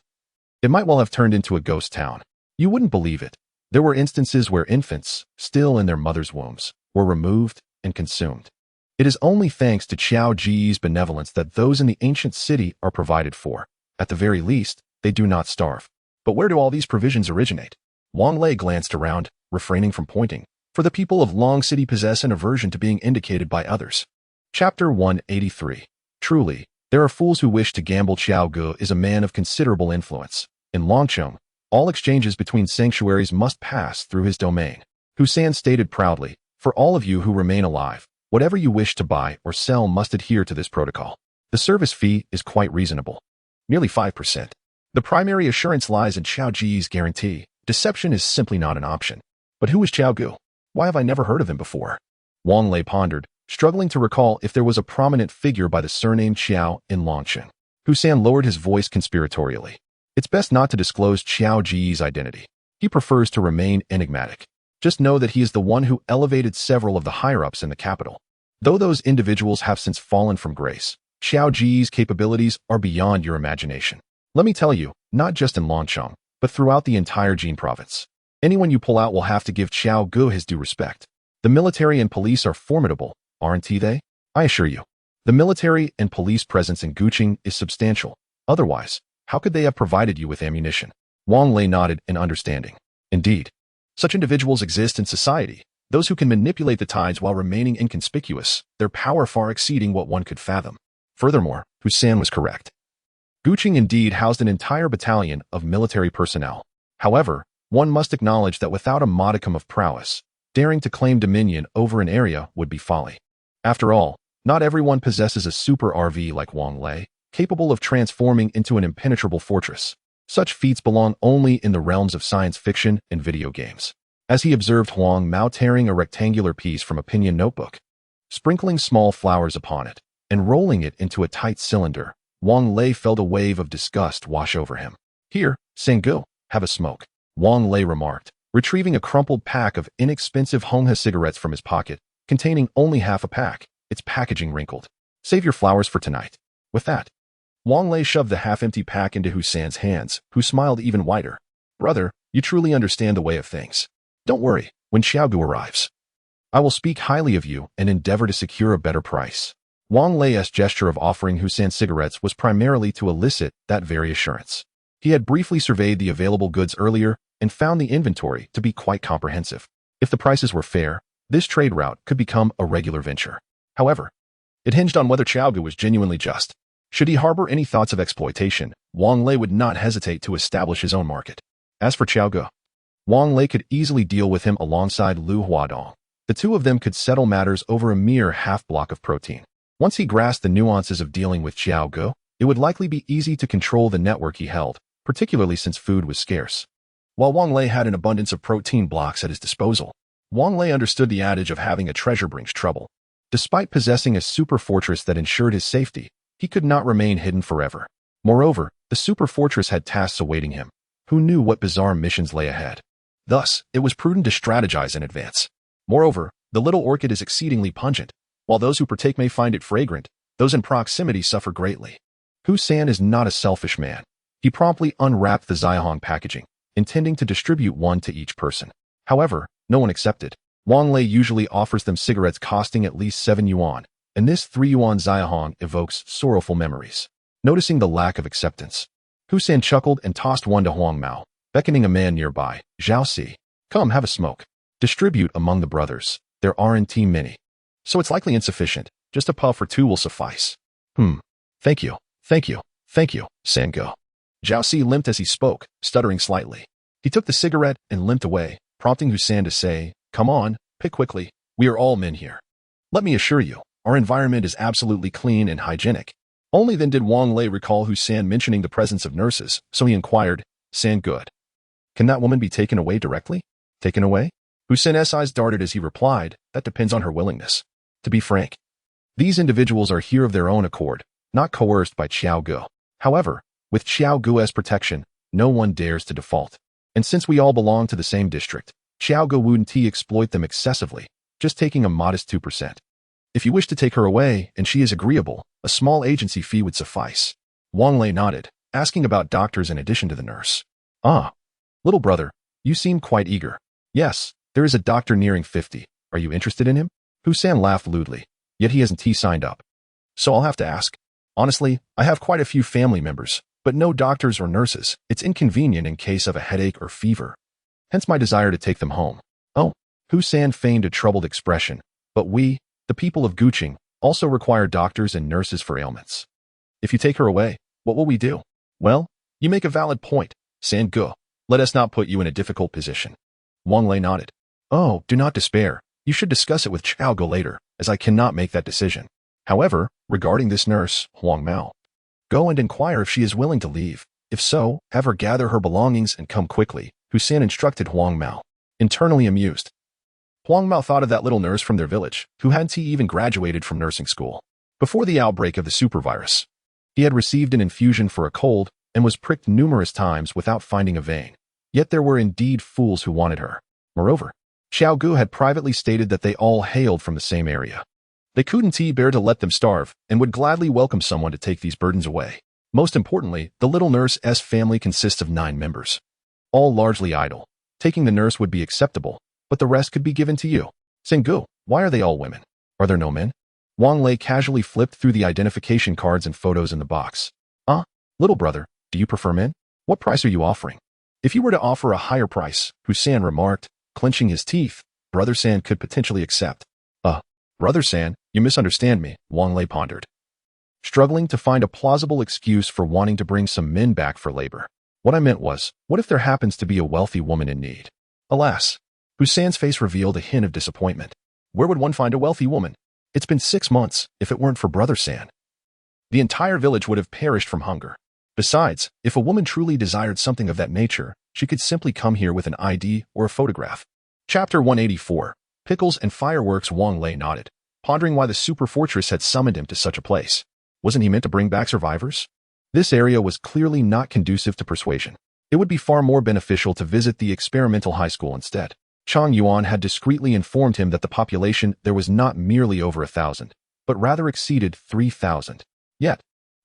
it might well have turned into a ghost town. You wouldn't believe it. There were instances where infants, still in their mother's wombs, were removed and consumed. It is only thanks to Qiao Ji's benevolence that those in the ancient city are provided for. At the very least, they do not starve. But where do all these provisions originate? Wang Lei glanced around, refraining from pointing, for the people of Long City possess an aversion to being indicated by others. Chapter 183. Truly, there are fools who wish to gamble. Qiao Gu is a man of considerable influence. In Longcheng, all exchanges between sanctuaries must pass through his domain. Hussein stated proudly, "For all of you who remain alive, whatever you wish to buy or sell must adhere to this protocol. The service fee is quite reasonable. Nearly 5%. The primary assurance lies in Qiao Ji's guarantee. Deception is simply not an option." "But who is Qiao Gu? Why have I never heard of him before?" Wang Lei pondered, struggling to recall if there was a prominent figure by the surname Qiao in Longcheng. Hussein lowered his voice conspiratorially. "It's best not to disclose Qiao Ji's identity. He prefers to remain enigmatic. Just know that he is the one who elevated several of the higher-ups in the capital. Though those individuals have since fallen from grace, Qiao Ji's capabilities are beyond your imagination. Let me tell you, not just in Longcheng, but throughout the entire Jin province. Anyone you pull out will have to give Qiao Gu his due respect. The military and police are formidable, aren't they? I assure you. The military and police presence in Guqing is substantial. Otherwise, how could they have provided you with ammunition? Wang Lei nodded in understanding. Indeed, such individuals exist in society, those who can manipulate the tides while remaining inconspicuous, their power far exceeding what one could fathom. Furthermore, Hussein was correct. Guqing indeed housed an entire battalion of military personnel. However, one must acknowledge that without a modicum of prowess, daring to claim dominion over an area would be folly. After all, not everyone possesses a super RV like Wang Lei, capable of transforming into an impenetrable fortress. Such feats belong only in the realms of science fiction and video games. As he observed Huang Mao tearing a rectangular piece from a pinyin notebook, sprinkling small flowers upon it, and rolling it into a tight cylinder, Wang Lei felt a wave of disgust wash over him. Here, Sangu, have a smoke, Wang Lei remarked, retrieving a crumpled pack of inexpensive Honghe cigarettes from his pocket, containing only half a pack, its packaging wrinkled. Save your flowers for tonight. With that, Wang Lei shoved the half-empty pack into Hussein's hands, who smiled even wider. Brother, you truly understand the way of things. Don't worry, when Xiaogu arrives, I will speak highly of you and endeavor to secure a better price. Wang Lei's gesture of offering Hussein cigarettes was primarily to elicit that very assurance. He had briefly surveyed the available goods earlier and found the inventory to be quite comprehensive. If the prices were fair, this trade route could become a regular venture. However, it hinged on whether Xiaogu was genuinely just. Should he harbor any thoughts of exploitation, Wang Lei would not hesitate to establish his own market. As for Xiaogu, Wang Lei could easily deal with him alongside Lu Huadong. The two of them could settle matters over a mere half-block of protein. Once he grasped the nuances of dealing with Xiaogu, it would likely be easy to control the network he held, particularly since food was scarce. While Wang Lei had an abundance of protein blocks at his disposal, Wang Lei understood the adage of having a treasure brings trouble. Despite possessing a super fortress that ensured his safety, he could not remain hidden forever. Moreover, the super fortress had tasks awaiting him. Who knew what bizarre missions lay ahead? Thus, it was prudent to strategize in advance. Moreover, the little orchid is exceedingly pungent. While those who partake may find it fragrant, those in proximity suffer greatly. Hussein is not a selfish man. He promptly unwrapped the Ziyahong packaging, intending to distribute one to each person. However, no one accepted. Wang Lei usually offers them cigarettes costing at least 7 yuan, and this 3 yuan Ziyahong evokes sorrowful memories. Noticing the lack of acceptance, Hussein chuckled and tossed one to Huang Mao, beckoning a man nearby. Zhao Si, come have a smoke. Distribute among the brothers. There aren't many, so it's likely insufficient. Just a puff or two will suffice. Thank you, Sangu. Zhao Si limped as he spoke, stuttering slightly. He took the cigarette and limped away, prompting Hussein to say, come on, pick quickly. We are all men here. Let me assure you, our environment is absolutely clean and hygienic. Only then did Wang Lei recall Hussein mentioning the presence of nurses, so he inquired, Good. Can that woman be taken away directly? Taken away? Hussein's eyes darted as he replied, that depends on her willingness. To be frank, these individuals are here of their own accord, not coerced by Xiaogu. However, with Xiaogu's protection, no one dares to default. And since we all belong to the same district, Xiaogu wouldn't exploit them excessively, just taking a modest 2%. If you wish to take her away and she is agreeable, a small agency fee would suffice. Wang Lei nodded, asking about doctors in addition to the nurse. Ah, little brother, you seem quite eager. Yes, there is a doctor nearing 50. Are you interested in him? Hussein laughed lewdly, yet he hasn't signed up. So I'll have to ask. Honestly, I have quite a few family members, but no doctors or nurses. It's inconvenient in case of a headache or fever. Hence my desire to take them home. Oh, Hussein feigned a troubled expression, but we, the people of Guqing, also require doctors and nurses for ailments. If you take her away, what will we do? Well, you make a valid point, Sangu. Let us not put you in a difficult position. Wang Lei nodded. Oh, do not despair. You should discuss it with Xiaogu later, as I cannot make that decision. However, regarding this nurse, Huang Mao, go and inquire if she is willing to leave. If so, have her gather her belongings and come quickly, Hussein instructed Huang Mao. Internally amused, Huang Mao thought of that little nurse from their village, who hadn't even graduated from nursing school. Before the outbreak of the supervirus, he had received an infusion for a cold and was pricked numerous times without finding a vein. Yet there were indeed fools who wanted her. Moreover, Xiaogu had privately stated that they all hailed from the same area. They couldn't bear to let them starve and would gladly welcome someone to take these burdens away. Most importantly, the little nurse's family consists of 9 members, all largely idle. Taking the nurse would be acceptable, but the rest could be given to you. Sangu, why are they all women? Are there no men? Wang Lei casually flipped through the identification cards and photos in the box. Little brother, do you prefer men? What price are you offering? If you were to offer a higher price, Hussein remarked, clenching his teeth, Brother San could potentially accept. Brother San, you misunderstand me, Wang Lei pondered, struggling to find a plausible excuse for wanting to bring some men back for labor. What I meant was, what if there happens to be a wealthy woman in need? Alas, Hussein's face revealed a hint of disappointment. Where would one find a wealthy woman? It's been 6 months, if it weren't for Brother San. The entire village would have perished from hunger. Besides, if a woman truly desired something of that nature, she could simply come here with an ID or a photograph. Chapter 184. Pickles and Fireworks. Wang Lei nodded, pondering why the super fortress had summoned him to such a place. Wasn't he meant to bring back survivors? This area was clearly not conducive to persuasion. It would be far more beneficial to visit the experimental high school instead. Chang Yuan had discreetly informed him that the population there was not merely over 1,000, but rather exceeded 3,000. Yet,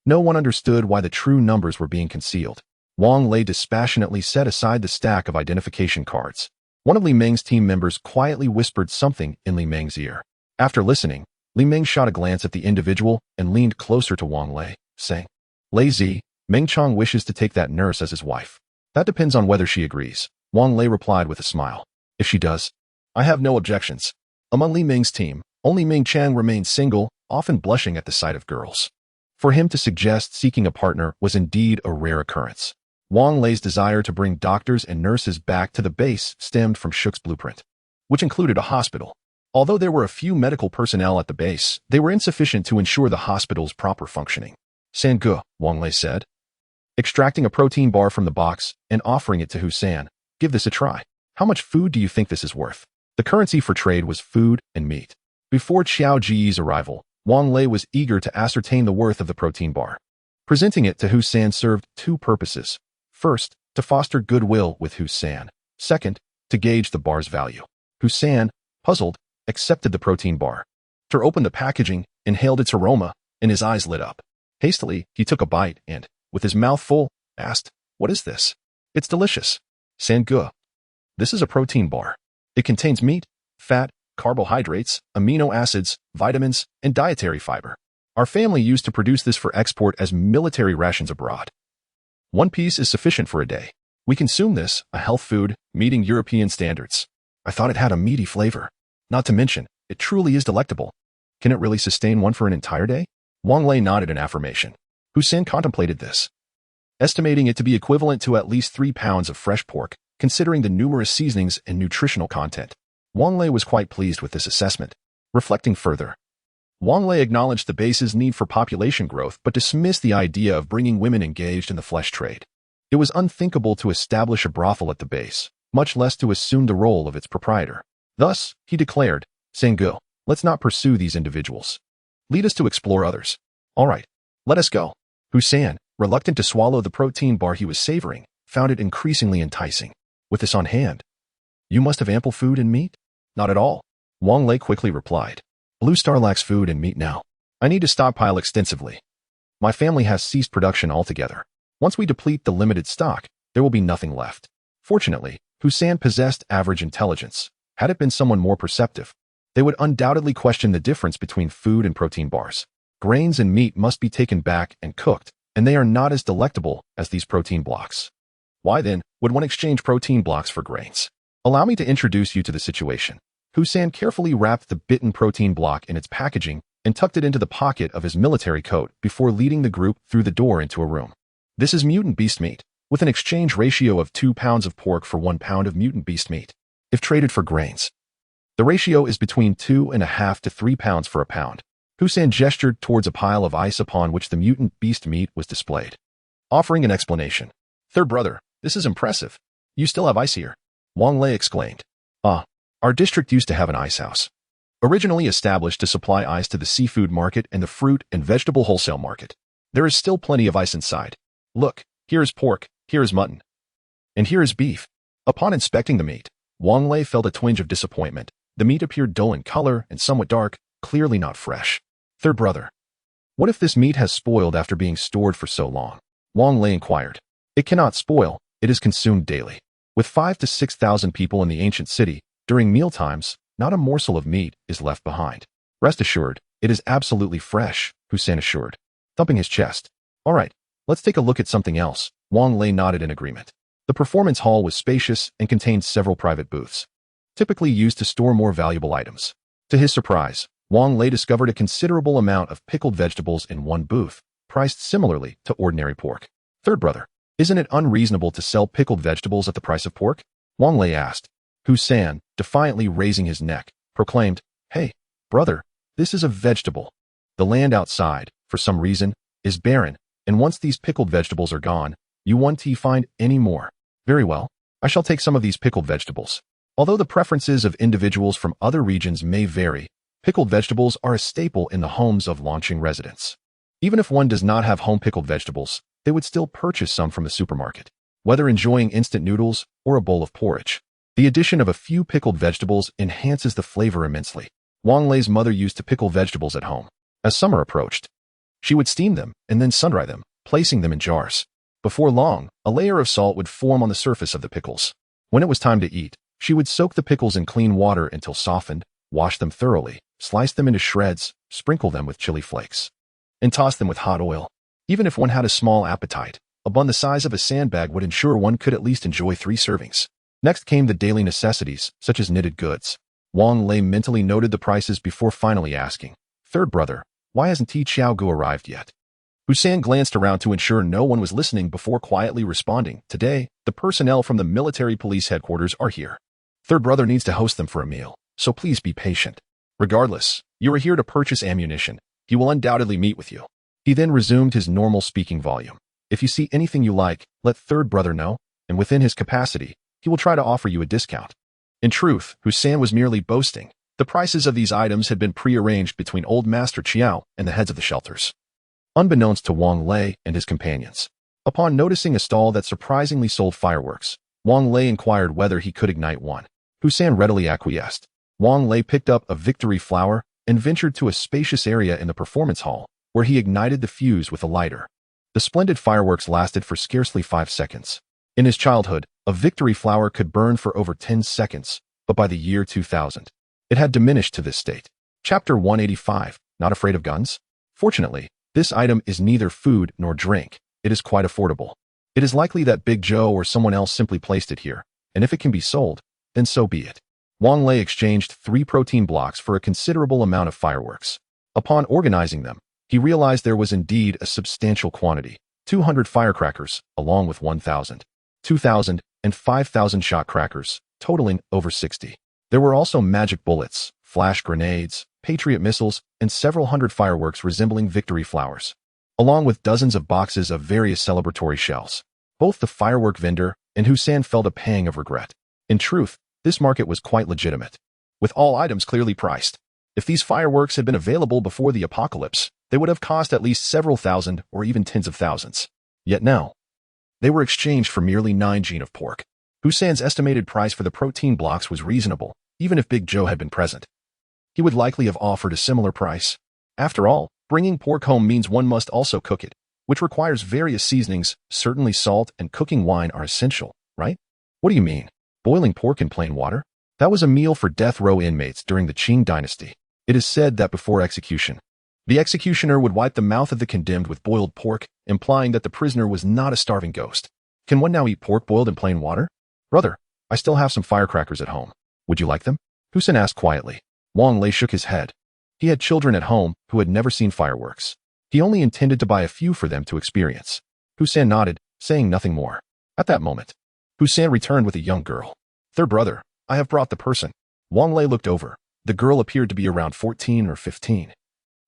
no one understood why the true numbers were being concealed. Wang Lei dispassionately set aside the stack of identification cards. One of Li Meng's team members quietly whispered something in Li Meng's ear. After listening, Li Meng shot a glance at the individual and leaned closer to Wang Lei, saying, Lei Zi, Meng Chang wishes to take that nurse as his wife. That depends on whether she agrees, Wang Lei replied with a smile. If she does, I have no objections. Among Li Meng's team, only Meng Chang remained single, often blushing at the sight of girls. For him to suggest seeking a partner was indeed a rare occurrence. Wang Lei's desire to bring doctors and nurses back to the base stemmed from Shuk's blueprint, which included a hospital. Although there were a few medical personnel at the base, they were insufficient to ensure the hospital's proper functioning. Sangu, Wang Lei said, extracting a protein bar from the box and offering it to Hussein. Give this a try. How much food do you think this is worth? The currency for trade was food and meat. Before Qiao Ji's arrival, Wang Lei was eager to ascertain the worth of the protein bar. Presenting it to Hussein served 2 purposes. First, to foster goodwill with Hussein. Second, to gauge the bar's value. Hussein, puzzled, accepted the protein bar. Tur opened the packaging, inhaled its aroma, and his eyes lit up. Hastily, he took a bite and, with his mouth full, asked, What is this? It's delicious. Sangu. This is a protein bar. It contains meat, fat, carbohydrates, amino acids, vitamins, and dietary fiber. Our family used to produce this for export as military rations abroad. 1 piece is sufficient for a day. We consume this, a health food, meeting European standards. I thought it had a meaty flavor. Not to mention, it truly is delectable. Can it really sustain one for an entire day? Wang Lei nodded in affirmation. Hussein contemplated this, estimating it to be equivalent to at least 3 pounds of fresh pork, considering the numerous seasonings and nutritional content. Wang Lei was quite pleased with this assessment. Reflecting further, Wang Lei acknowledged the base's need for population growth but dismissed the idea of bringing women engaged in the flesh trade. It was unthinkable to establish a brothel at the base, much less to assume the role of its proprietor. Thus, he declared, Sangu, let's not pursue these individuals. Lead us to explore others. All right, let us go. Hussein, reluctant to swallow the protein bar he was savoring, found it increasingly enticing. With this on hand, you must have ample food and meat? Not at all, Wang Lei quickly replied. Blue Star lacks food and meat now. I need to stockpile extensively. My family has ceased production altogether. Once we deplete the limited stock, there will be nothing left. Fortunately, Hussein possessed average intelligence. Had it been someone more perceptive, they would undoubtedly question the difference between food and protein bars. Grains and meat must be taken back and cooked, and they are not as delectable as these protein blocks. Why then would one exchange protein blocks for grains? Allow me to introduce you to the situation. Hussein carefully wrapped the bitten protein block in its packaging and tucked it into the pocket of his military coat before leading the group through the door into a room. This is mutant beast meat, with an exchange ratio of 2 pounds of pork for 1 pound of mutant beast meat. If traded for grains, the ratio is between 2.5 to 3 pounds for a pound. Hussein gestured towards a pile of ice upon which the mutant beast meat was displayed, offering an explanation. Third brother, this is impressive. You still have ice here? Wang Lei exclaimed. Our district used to have an ice house, originally established to supply ice to the seafood market and the fruit and vegetable wholesale market. There is still plenty of ice inside. Look, here is pork, here is mutton, and here is beef. Upon inspecting the meat, Wang Lei felt a twinge of disappointment. The meat appeared dull in color and somewhat dark, clearly not fresh. Third brother, what if this meat has spoiled after being stored for so long? Wang Lei inquired. It cannot spoil, it is consumed daily. With 5,000 to 6,000 people in the ancient city, during mealtimes, not a morsel of meat is left behind. Rest assured, it is absolutely fresh, Hussein assured, thumping his chest. All right, let's take a look at something else. Wang Lei nodded in agreement. The performance hall was spacious and contained several private booths, typically used to store more valuable items. To his surprise, Wang Lei discovered a considerable amount of pickled vegetables in one booth, priced similarly to ordinary pork. Third brother, isn't it unreasonable to sell pickled vegetables at the price of pork? Wang Lei asked. Hussein, defiantly raising his neck, proclaimed, Hey, brother, this is a vegetable. The land outside, for some reason, is barren, and once these pickled vegetables are gone, you won't find any more. Very well, I shall take some of these pickled vegetables. Although the preferences of individuals from other regions may vary, pickled vegetables are a staple in the homes of launching residents. Even if one does not have home pickled vegetables, they would still purchase some from the supermarket, whether enjoying instant noodles or a bowl of porridge. The addition of a few pickled vegetables enhances the flavor immensely. Wang Lei's mother used to pickle vegetables at home. As summer approached, she would steam them and then sun-dry them, placing them in jars. Before long, a layer of salt would form on the surface of the pickles. When it was time to eat, she would soak the pickles in clean water until softened, wash them thoroughly, slice them into shreds, sprinkle them with chili flakes, and toss them with hot oil. Even if one had a small appetite, a bun the size of a sandbag would ensure one could at least enjoy 3 servings. Next came the daily necessities, such as knitted goods. Wang Lei mentally noted the prices before finally asking, Third brother, why hasn't Xiaogu arrived yet? Hussein glanced around to ensure no one was listening before quietly responding, Today, the personnel from the military police headquarters are here. Third brother needs to host them for a meal, so please be patient. Regardless, you are here to purchase ammunition. He will undoubtedly meet with you. He then resumed his normal speaking volume. If you see anything you like, let third brother know, and within his capacity, he will try to offer you a discount. In truth, Hussein was merely boasting. The prices of these items had been pre-arranged between old Master Chiao and the heads of the shelters, unbeknownst to Wang Lei and his companions. Upon noticing a stall that surprisingly sold fireworks, Wang Lei inquired whether he could ignite one. Hussein readily acquiesced. Wang Lei picked up a victory flower and ventured to a spacious area in the performance hall, where he ignited the fuse with a lighter. The splendid fireworks lasted for scarcely 5 seconds. In his childhood, a victory flower could burn for over 10 seconds, but by the year 2000, it had diminished to this state. Chapter 185, Not Afraid of Guns? Fortunately, this item is neither food nor drink. It is quite affordable. It is likely that Big Joe or someone else simply placed it here, and if it can be sold, then so be it. Wang Lei exchanged 3 protein blocks for a considerable amount of fireworks. Upon organizing them, he realized there was indeed a substantial quantity, 200 firecrackers, along with 1,000, 2,000, and 5,000 shot crackers, totaling over 60. There were also magic bullets, flash grenades, Patriot missiles, and several hundred fireworks resembling victory flowers, along with dozens of boxes of various celebratory shells. Both the firework vendor and Hussein felt a pang of regret. In truth, this market was quite legitimate, with all items clearly priced. If these fireworks had been available before the apocalypse, they would have cost at least several thousand or even tens of thousands. Yet now, they were exchanged for merely 9 gene of pork. Hussein's estimated price for the protein blocks was reasonable, even if Big Joe had been present. He would likely have offered a similar price. After all, bringing pork home means one must also cook it, which requires various seasonings. Certainly salt and cooking wine are essential, right? What do you mean? Boiling pork in plain water? That was a meal for death row inmates during the Qing dynasty. It is said that before execution, the executioner would wipe the mouth of the condemned with boiled pork, implying that the prisoner was not a starving ghost. Can one now eat pork boiled in plain water? Brother, I still have some firecrackers at home. Would you like them? Hussein asked quietly. Wang Lei shook his head. He had children at home who had never seen fireworks. He only intended to buy a few for them to experience. Hussein nodded, saying nothing more. At that moment, Hussein returned with a young girl. Third brother, I have brought the person. Wang Lei looked over. The girl appeared to be around 14 or 15.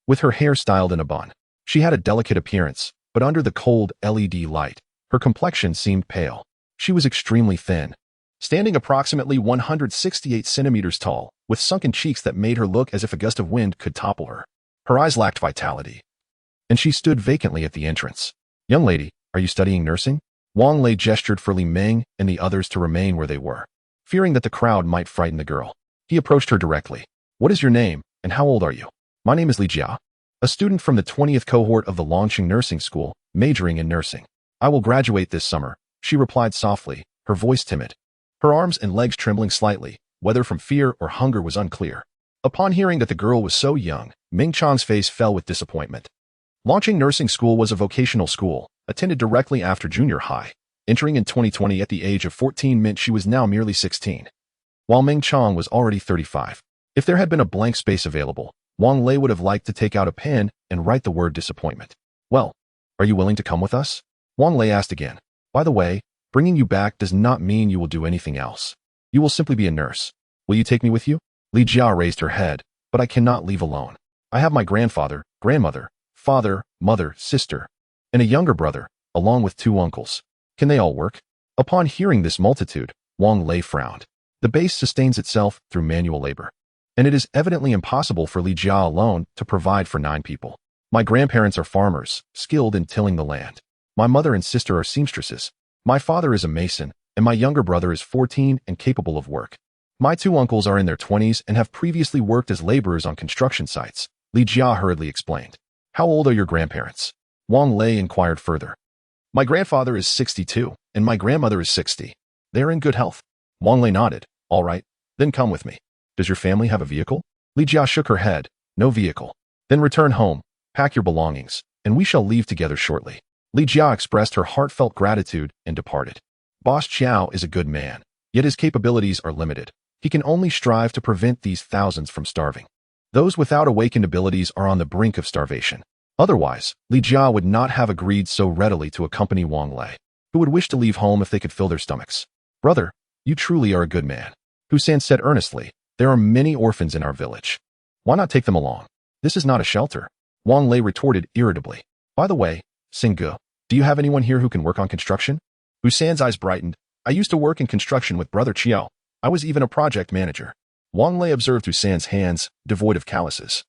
With her hair styled in a bun, she had a delicate appearance, but under the cold LED light, her complexion seemed pale. She was extremely thin, standing approximately 168 centimeters tall, with sunken cheeks that made her look as if a gust of wind could topple her. Her eyes lacked vitality, and she stood vacantly at the entrance. Young lady, are you studying nursing? Wang Lei gestured for Li Meng and the others to remain where they were, fearing that the crowd might frighten the girl. He approached her directly. What is your name, and how old are you? My name is Li Jia, a student from the 20th cohort of the Longqing Nursing School, majoring in nursing. I will graduate this summer, she replied softly, her voice timid. Her arms and legs trembling slightly, whether from fear or hunger was unclear. Upon hearing that the girl was so young, Ming Chang's face fell with disappointment. Longqing Nursing School was a vocational school, attended directly after junior high, Entering in 2020 at the age of 14 meant she was now merely 16, while Meng Chang was already 35. If there had been a blank space available, Wang Lei would have liked to take out a pen and write the word disappointment. Well, are you willing to come with us? Wang Lei asked again. By the way, bringing you back does not mean you will do anything else. You will simply be a nurse. Will you take me with you? Li Jia raised her head. But I cannot leave alone. I have my grandfather, grandmother, father, mother, sister, and a younger brother, along with 2 uncles. Can they all work? Upon hearing this multitude, Wang Lei frowned. The base sustains itself through manual labor, and it is evidently impossible for Li Jia alone to provide for 9 people. My grandparents are farmers, skilled in tilling the land. My mother and sister are seamstresses. My father is a mason, and my younger brother is 14 and capable of work. My 2 uncles are in their 20s and have previously worked as laborers on construction sites, Li Jia hurriedly explained. How old are your grandparents? Wang Lei inquired further. My grandfather is 62, and my grandmother is 60. They are in good health. Wang Lei nodded. All right, then come with me. Does your family have a vehicle? Li Jia shook her head. No vehicle. Then return home, pack your belongings, and we shall leave together shortly. Li Jia expressed her heartfelt gratitude and departed. Boss Chiao is a good man, yet his capabilities are limited. He can only strive to prevent these thousands from starving. Those without awakened abilities are on the brink of starvation. Otherwise, Li Jia would not have agreed so readily to accompany Wang Lei, who would wish to leave home if they could fill their stomachs. Brother, you truly are a good man. Husan said earnestly, there are many orphans in our village. Why not take them along? This is not a shelter. Wang Lei retorted irritably. By the way, Singgu, do you have anyone here who can work on construction? Husan's eyes brightened. I used to work in construction with Brother Chiao. I was even a project manager. Wang Lei observed Husan's hands, devoid of calluses,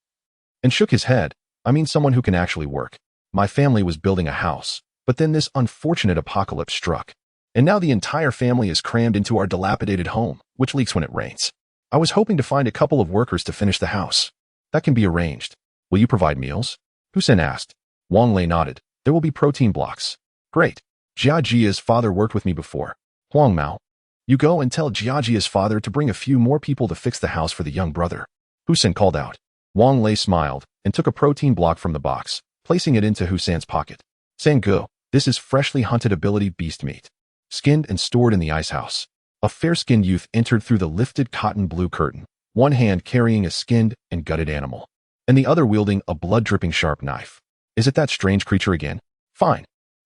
and shook his head. I mean someone who can actually work. My family was building a house, but then this unfortunate apocalypse struck. And now the entire family is crammed into our dilapidated home, which leaks when it rains. I was hoping to find a couple of workers to finish the house. That can be arranged. Will you provide meals? Husan asked. Wang Lei nodded. There will be protein blocks. Great. Jiajia's father worked with me before. Huang Mao. You go and tell Jiajia's father to bring a few more people to fix the house for the young brother. Husan called out. Wang Lei smiled and took a protein block from the box, placing it into Husan's pocket. Sanggu, this is freshly hunted ability beast meat, skinned and stored in the ice house. A fair-skinned youth entered through the lifted cotton blue curtain, one hand carrying a skinned and gutted animal, and the other wielding a blood-dripping sharp knife. Is it that strange creature again? Fine.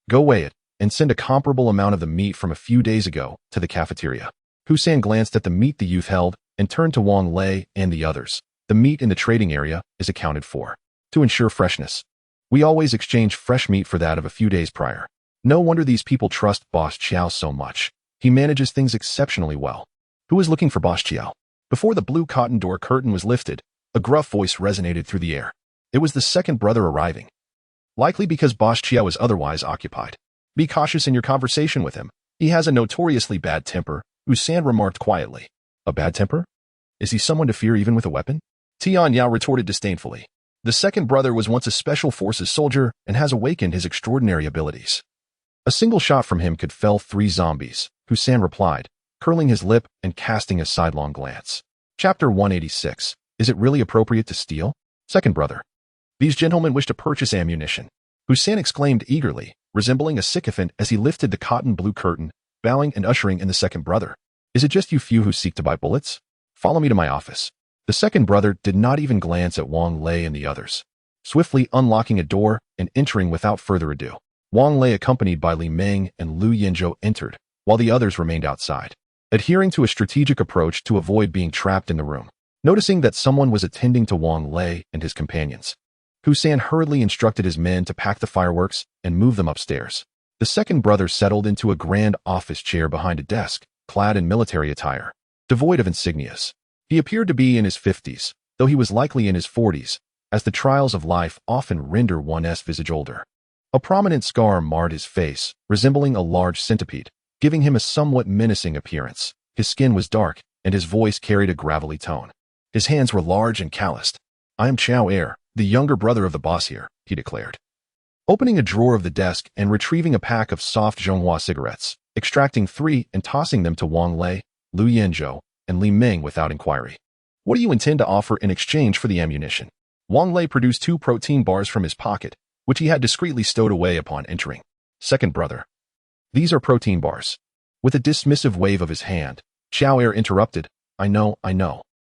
Go weigh it, and send a comparable amount of the meat from a few days ago to the cafeteria. Husan glanced at the meat the youth held and turned to Wang Lei and the others. The meat in the trading area is accounted for. To ensure freshness, we always exchange fresh meat for that of a few days prior. No wonder these people trust Boss Chiao so much. He manages things exceptionally well. Who is looking for Boss Chiao? Before the blue cotton door curtain was lifted, a gruff voice resonated through the air. It was the second brother arriving. Likely because Boss Chiao is otherwise occupied. Be cautious in your conversation with him. He has a notoriously bad temper, Husan remarked quietly. A bad temper? Is he someone to fear even with a weapon? Tian Yao retorted disdainfully. The second brother was once a special forces soldier and has awakened his extraordinary abilities. A single shot from him could fell 3 zombies, Husan replied, curling his lip and casting a sidelong glance. Chapter 186. Is it really appropriate to steal? Second brother. These gentlemen wish to purchase ammunition. Husan exclaimed eagerly, resembling a sycophant as he lifted the cotton blue curtain, bowing and ushering in the second brother. Is it just you few who seek to buy bullets? Follow me to my office. The second brother did not even glance at Wang Lei and the others. Swiftly unlocking a door and entering without further ado, Wang Lei accompanied by Li Meng and Lu Yinzhou entered, while the others remained outside, adhering to a strategic approach to avoid being trapped in the room. Noticing that someone was attending to Wang Lei and his companions, Husan hurriedly instructed his men to pack the fireworks and move them upstairs. The second brother settled into a grand office chair behind a desk, clad in military attire, devoid of insignias. He appeared to be in his 50s, though he was likely in his 40s, as the trials of life often render one's visage older. A prominent scar marred his face, resembling a large centipede, giving him a somewhat menacing appearance. His skin was dark, and his voice carried a gravelly tone. His hands were large and calloused. I am Chao Er, the younger brother of the boss here, he declared. Opening a drawer of the desk and retrieving a pack of soft Zhonghua cigarettes, extracting 3 and tossing them to Wang Lei, Lu Yinzhou, and Li Meng without inquiry. What do you intend to offer in exchange for the ammunition? Wang Lei produced 2 protein bars from his pocket, which he had discreetly stowed away upon entering. Second brother. These are protein bars. With a dismissive wave of his hand, Xiao Er interrupted. I know.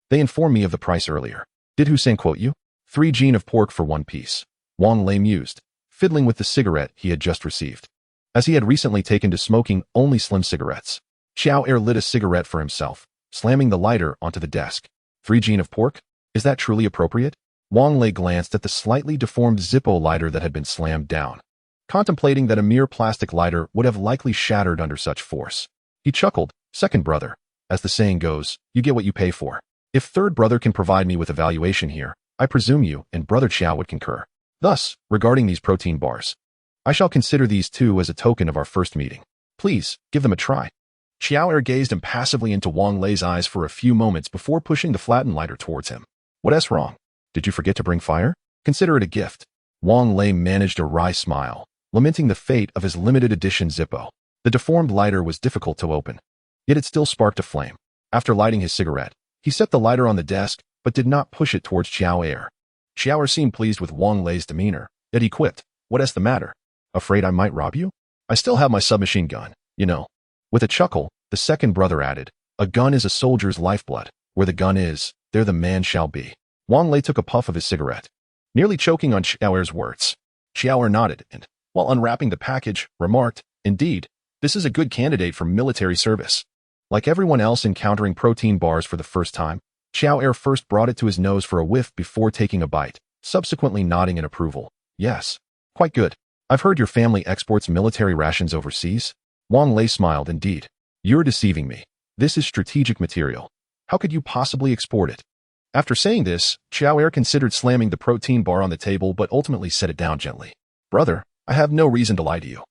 They informed me of the price earlier. Did Hussein quote you? 3 gene of pork for 1 piece. Wang Lei mused, fiddling with the cigarette he had just received. As he had recently taken to smoking only slim cigarettes, Xiao Er lit a cigarette for himself, slamming the lighter onto the desk. 3 gene of pork? Is that truly appropriate? Wang Lei glanced at the slightly deformed Zippo lighter that had been slammed down, contemplating that a mere plastic lighter would have likely shattered under such force. He chuckled. Second brother. As the saying goes, you get what you pay for. If third brother can provide me with a valuation here, I presume you and brother Xiao would concur. Thus, regarding these protein bars, I shall consider these 2 as a token of our first meeting. Please, give them a try. Xiao Er gazed impassively into Wang Lei's eyes for a few moments before pushing the flattened lighter towards him. What's wrong? Did you forget to bring fire? Consider it a gift. Wang Lei managed a wry smile, lamenting the fate of his limited edition Zippo. The deformed lighter was difficult to open, yet it still sparked a flame. After lighting his cigarette, he set the lighter on the desk, but did not push it towards Xiao Er. Xiao Er seemed pleased with Wang Lei's demeanor, yet he quipped. What's the matter? Afraid I might rob you? I still have my submachine gun, you know. With a chuckle, the second brother added, a gun is a soldier's lifeblood. Where the gun is, there the man shall be. Wang Lei took a puff of his cigarette, nearly choking on Xiao Er's words. Xiao Er nodded and, while unwrapping the package, remarked, indeed, this is a good candidate for military service. Like everyone else encountering protein bars for the first time, Xiao Er first brought it to his nose for a whiff before taking a bite, subsequently nodding in approval. Yes. Quite good. I've heard your family exports military rations overseas. Wang Lei smiled. Indeed. You're deceiving me. This is strategic material. How could you possibly export it? After saying this, Xiao Er considered slamming the protein bar on the table but ultimately set it down gently. Brother, I have no reason to lie to you.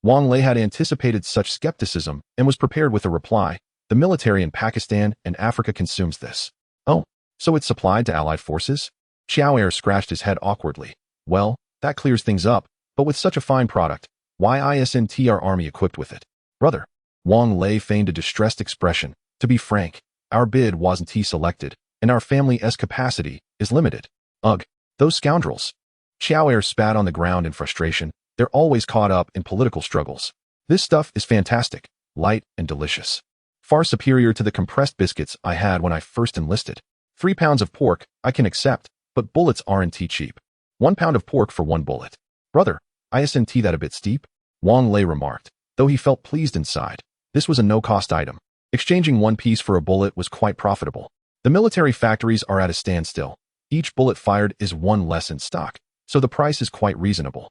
Wang Lei had anticipated such skepticism and was prepared with a reply. The military in Pakistan and Africa consumes this. Oh, so it's supplied to Allied forces? Xiao Er scratched his head awkwardly. Well, that clears things up, but with such a fine product, why isn't our army equipped with it? Brother, Wang Lei feigned a distressed expression. To be frank, our bid wasn't selected, and our family's capacity is limited. Ugh, those scoundrels. Xiao Er spat on the ground in frustration. They're always caught up in political struggles. This stuff is fantastic, light and delicious. Far superior to the compressed biscuits I had when I first enlisted. 3 pounds of pork, I can accept, but bullets aren't cheap. 1 pound of pork for 1 bullet. Brother, isn't that a bit steep? Wang Lei remarked, though he felt pleased inside. This was a no-cost item. Exchanging 1 piece for a bullet was quite profitable. The military factories are at a standstill. Each bullet fired is 1 less in stock, so the price is quite reasonable.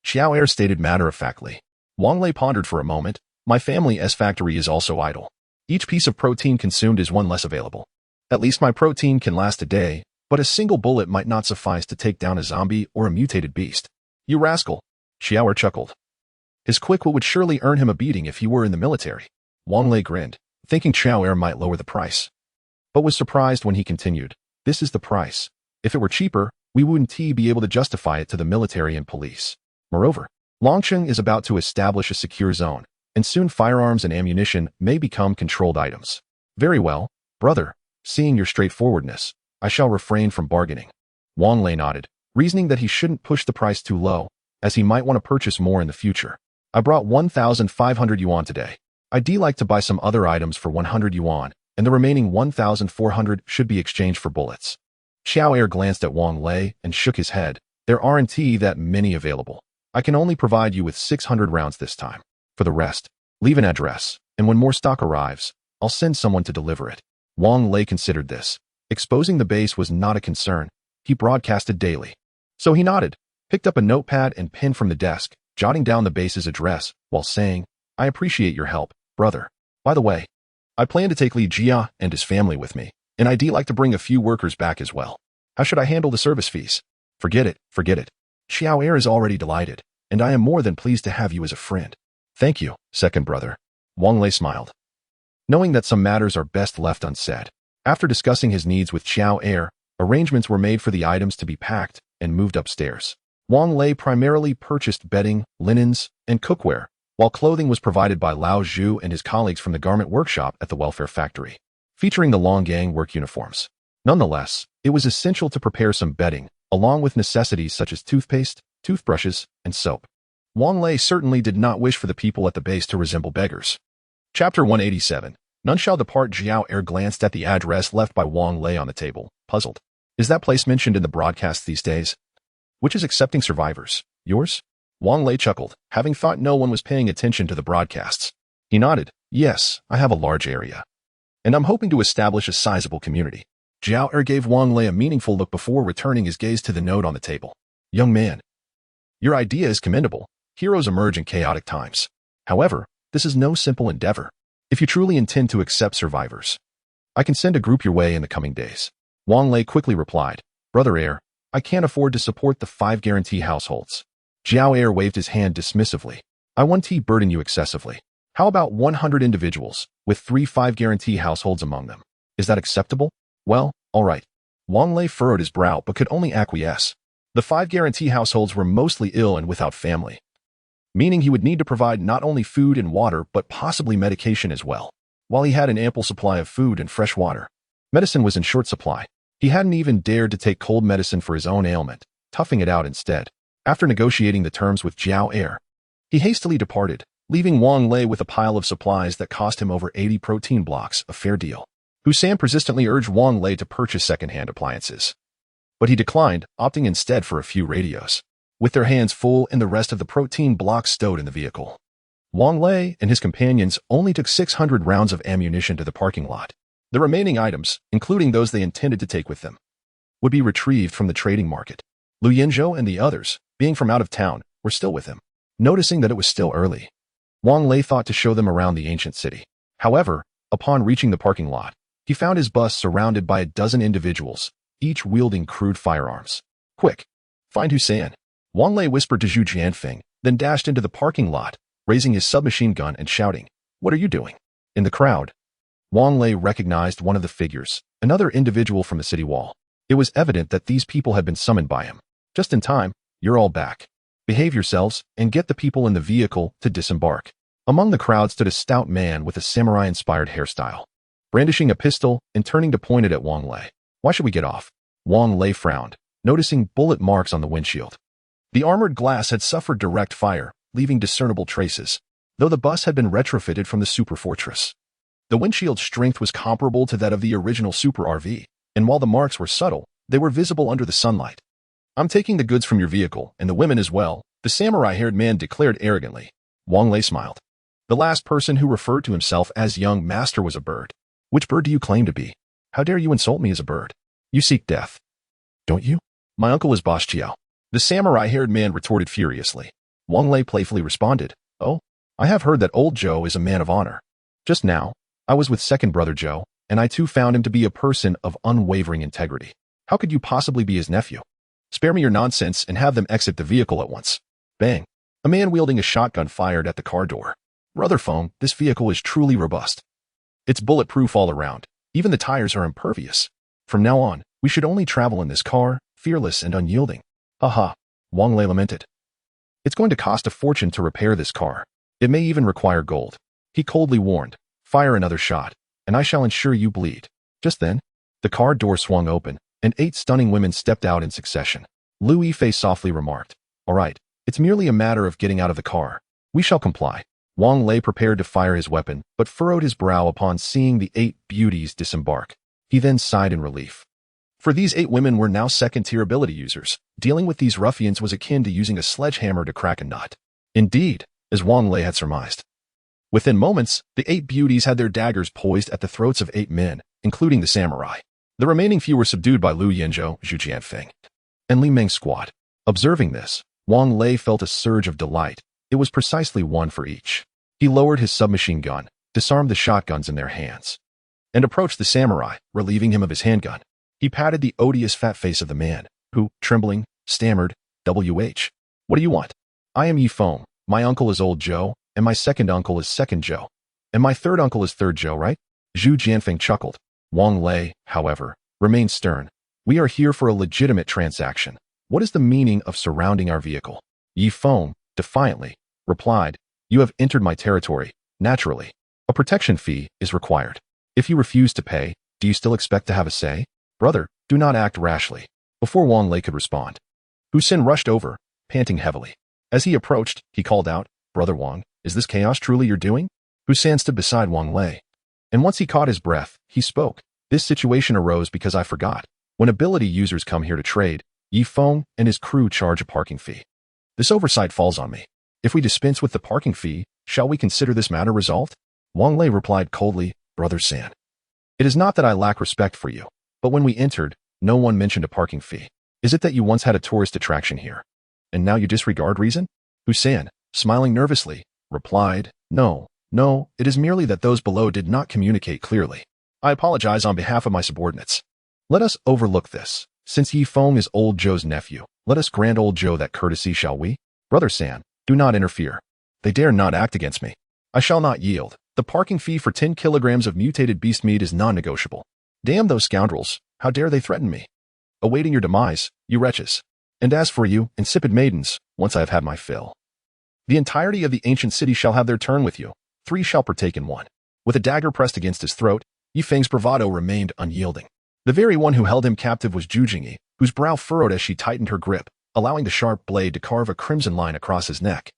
Xiao Er stated matter-of-factly. Wang Lei pondered for a moment. My family's factory is also idle. Each piece of protein consumed is 1 less available. At least my protein can last a day, but a single bullet might not suffice to take down a zombie or a mutated beast. You rascal. Xiao Er chuckled. His quick wit would surely earn him a beating if he were in the military. Wang Lei grinned, thinking Xiao Er might lower the price, but was surprised when he continued. This is the price. If it were cheaper, we wouldn't be able to justify it to the military and police. Moreover, Longcheng is about to establish a secure zone, and soon firearms and ammunition may become controlled items. Very well, brother, seeing your straightforwardness, I shall refrain from bargaining. Wang Lei nodded, reasoning that he shouldn't push the price too low, as he might want to purchase more in the future. I brought 1,500 yuan today. I'd like to buy some other items for 100 yuan, and the remaining 1,400 should be exchanged for bullets. Xiao Er glanced at Wang Lei and shook his head. There aren't that many available. I can only provide you with 600 rounds this time. For the rest, leave an address, and when more stock arrives, I'll send someone to deliver it. Wang Lei considered this. Exposing the base was not a concern. He broadcasted daily. So he nodded, picked up a notepad and pen from the desk, jotting down the base's address, while saying, I appreciate your help, brother. By the way, I plan to take Li Jia and his family with me, and I'd like to bring a few workers back as well. How should I handle the service fees? Forget it. Xiao Er is already delighted, and I am more than pleased to have you as a friend. Thank you, second brother. Wang Lei smiled, knowing that some matters are best left unsaid. After discussing his needs with Xiao Er, arrangements were made for the items to be packed and moved upstairs. Wang Lei primarily purchased bedding, linens, and cookware, while clothing was provided by Lao Zhu and his colleagues from the garment workshop at the welfare factory, featuring the long gang work uniforms. Nonetheless, it was essential to prepare some bedding, along with necessities such as toothpaste, toothbrushes, and soap. Wang Lei certainly did not wish for the people at the base to resemble beggars. Chapter 187. None shall depart. Jiao Er glanced at the address left by Wang Lei on the table, puzzled. Is that place mentioned in the broadcasts these days? Which is accepting survivors? Yours? Wang Lei chuckled, having thought no one was paying attention to the broadcasts. He nodded. Yes, I have a large area. And I'm hoping to establish a sizable community. Jiao Er gave Wang Lei a meaningful look before returning his gaze to the note on the table. Young man, your idea is commendable. Heroes emerge in chaotic times. However, this is no simple endeavor. If you truly intend to accept survivors, I can send a group your way in the coming days. Wang Lei quickly replied, Brother Heir, I can't afford to support the 5 guarantee households. Jiao Er waved his hand dismissively. I won't burden you excessively. How about 100 individuals, with 3 5 guarantee households among them? Is that acceptable? Well, all right. Wang Lei furrowed his brow but could only acquiesce. The 5 guarantee households were mostly ill and without family, meaning he would need to provide not only food and water but possibly medication as well. While he had an ample supply of food and fresh water, medicine was in short supply. He hadn't even dared to take cold medicine for his own ailment, toughing it out instead. After negotiating the terms with Jiao Er, he hastily departed, leaving Wang Lei with a pile of supplies that cost him over 80 protein blocks, a fair deal. Hussein persistently urged Wang Lei to purchase second-hand appliances, but he declined, opting instead for a few radios. With their hands full and the rest of the protein blocks stowed in the vehicle, Wang Lei and his companions only took 600 rounds of ammunition to the parking lot. The remaining items, including those they intended to take with them, would be retrieved from the trading market. Lu Yinzhou and the others, being from out of town, were still with him. Noticing that it was still early, Wang Lei thought to show them around the ancient city. However, upon reaching the parking lot, he found his bus surrounded by a dozen individuals, each wielding crude firearms. Quick, find Hussein. Wang Lei whispered to Zhu Jianfeng, then dashed into the parking lot, raising his submachine gun and shouting, What are you doing? In the crowd, Wang Lei recognized one of the figures, another individual from the city wall. It was evident that these people had been summoned by him. Just in time, you're all back. Behave yourselves and get the people in the vehicle to disembark. Among the crowd stood a stout man with a samurai-inspired hairstyle, brandishing a pistol and turning to point it at Wang Lei. Why should we get off? Wang Lei frowned, noticing bullet marks on the windshield. The armored glass had suffered direct fire, leaving discernible traces, though the bus had been retrofitted from the Super Fortress. The windshield's strength was comparable to that of the original Super RV, and while the marks were subtle, they were visible under the sunlight. I'm taking the goods from your vehicle, and the women as well, the samurai-haired man declared arrogantly. Wang Lei smiled. The last person who referred to himself as young master was a bird. Which bird do you claim to be? How dare you insult me as a bird? You seek death, don't you? My uncle is Boss Chiao. The samurai-haired man retorted furiously. Wang Lei playfully responded, Oh, I have heard that old Joe is a man of honor. Just now, I was with second brother Joe, and I too found him to be a person of unwavering integrity. How could you possibly be his nephew? Spare me your nonsense and have them exit the vehicle at once. Bang. A man wielding a shotgun fired at the car door. Brother Feng, this vehicle is truly robust. It's bulletproof all around. Even the tires are impervious. From now on, we should only travel in this car, fearless and unyielding. Haha, Wang Lei lamented. It's going to cost a fortune to repair this car. It may even require gold. He coldly warned, Fire another shot, and I shall ensure you bleed. Just then, the car door swung open, and 8 stunning women stepped out in succession. Lu Yifei softly remarked, All right, it's merely a matter of getting out of the car. We shall comply. Wang Lei prepared to fire his weapon, but furrowed his brow upon seeing the 8 beauties disembark. He then sighed in relief. For these 8 women were now second-tier ability users. Dealing with these ruffians was akin to using a sledgehammer to crack a nut. Indeed, as Wang Lei had surmised. Within moments, the 8 beauties had their daggers poised at the throats of 8 men, including the samurai. The remaining few were subdued by Lu Yinzhou, Zhu Jianfeng, and Li Meng's squad. Observing this, Wang Lei felt a surge of delight. It was precisely 1 for each. He lowered his submachine gun, disarmed the shotguns in their hands, and approached the samurai, relieving him of his handgun. He patted the odious fat face of the man, who, trembling, stammered, "WH. What do you want? I am Yi Feng. My uncle is Old Joe, and my second uncle is Second Joe. And my third uncle is Third Joe, right?" Zhu Jianfeng chuckled. Wang Lei, however, remained stern. "We are here for a legitimate transaction. What is the meaning of surrounding our vehicle?" Yi Feng, defiantly, replied, "You have entered my territory. Naturally, a protection fee is required. If you refuse to pay, do you still expect to have a say? Brother, do not act rashly." Before Wang Lei could respond, Hussein rushed over, panting heavily. As he approached, he called out, "Brother Wang, is this chaos truly your doing?" Hussein stood beside Wang Lei. And once he caught his breath, he spoke. "This situation arose because I forgot. When ability users come here to trade, Yi Feng and his crew charge a parking fee. This oversight falls on me. If we dispense with the parking fee, shall we consider this matter resolved?" Wang Lei replied coldly, "Brother San, it is not that I lack respect for you, but when we entered, no one mentioned a parking fee. Is it that you once had a tourist attraction here, and now you disregard reason?" Hussein, smiling nervously, replied, No, it is merely that those below did not communicate clearly. I apologize on behalf of my subordinates. Let us overlook this. Since Yi Feng is old Zhou's nephew, let us grant old Zhou that courtesy, shall we? Brother San, do not interfere. They dare not act against me. I shall not yield. The parking fee for 10 kilograms of mutated beast meat is non-negotiable. Damn those scoundrels, how dare they threaten me? Awaiting your demise, you wretches. And as for you, insipid maidens, once I have had my fill, the entirety of the ancient city shall have their turn with you. 3 shall partake in one." With a dagger pressed against his throat, Yi Feng's bravado remained unyielding. The very one who held him captive was Zhu Jingyi, whose brow furrowed as she tightened her grip, allowing the sharp blade to carve a crimson line across his neck.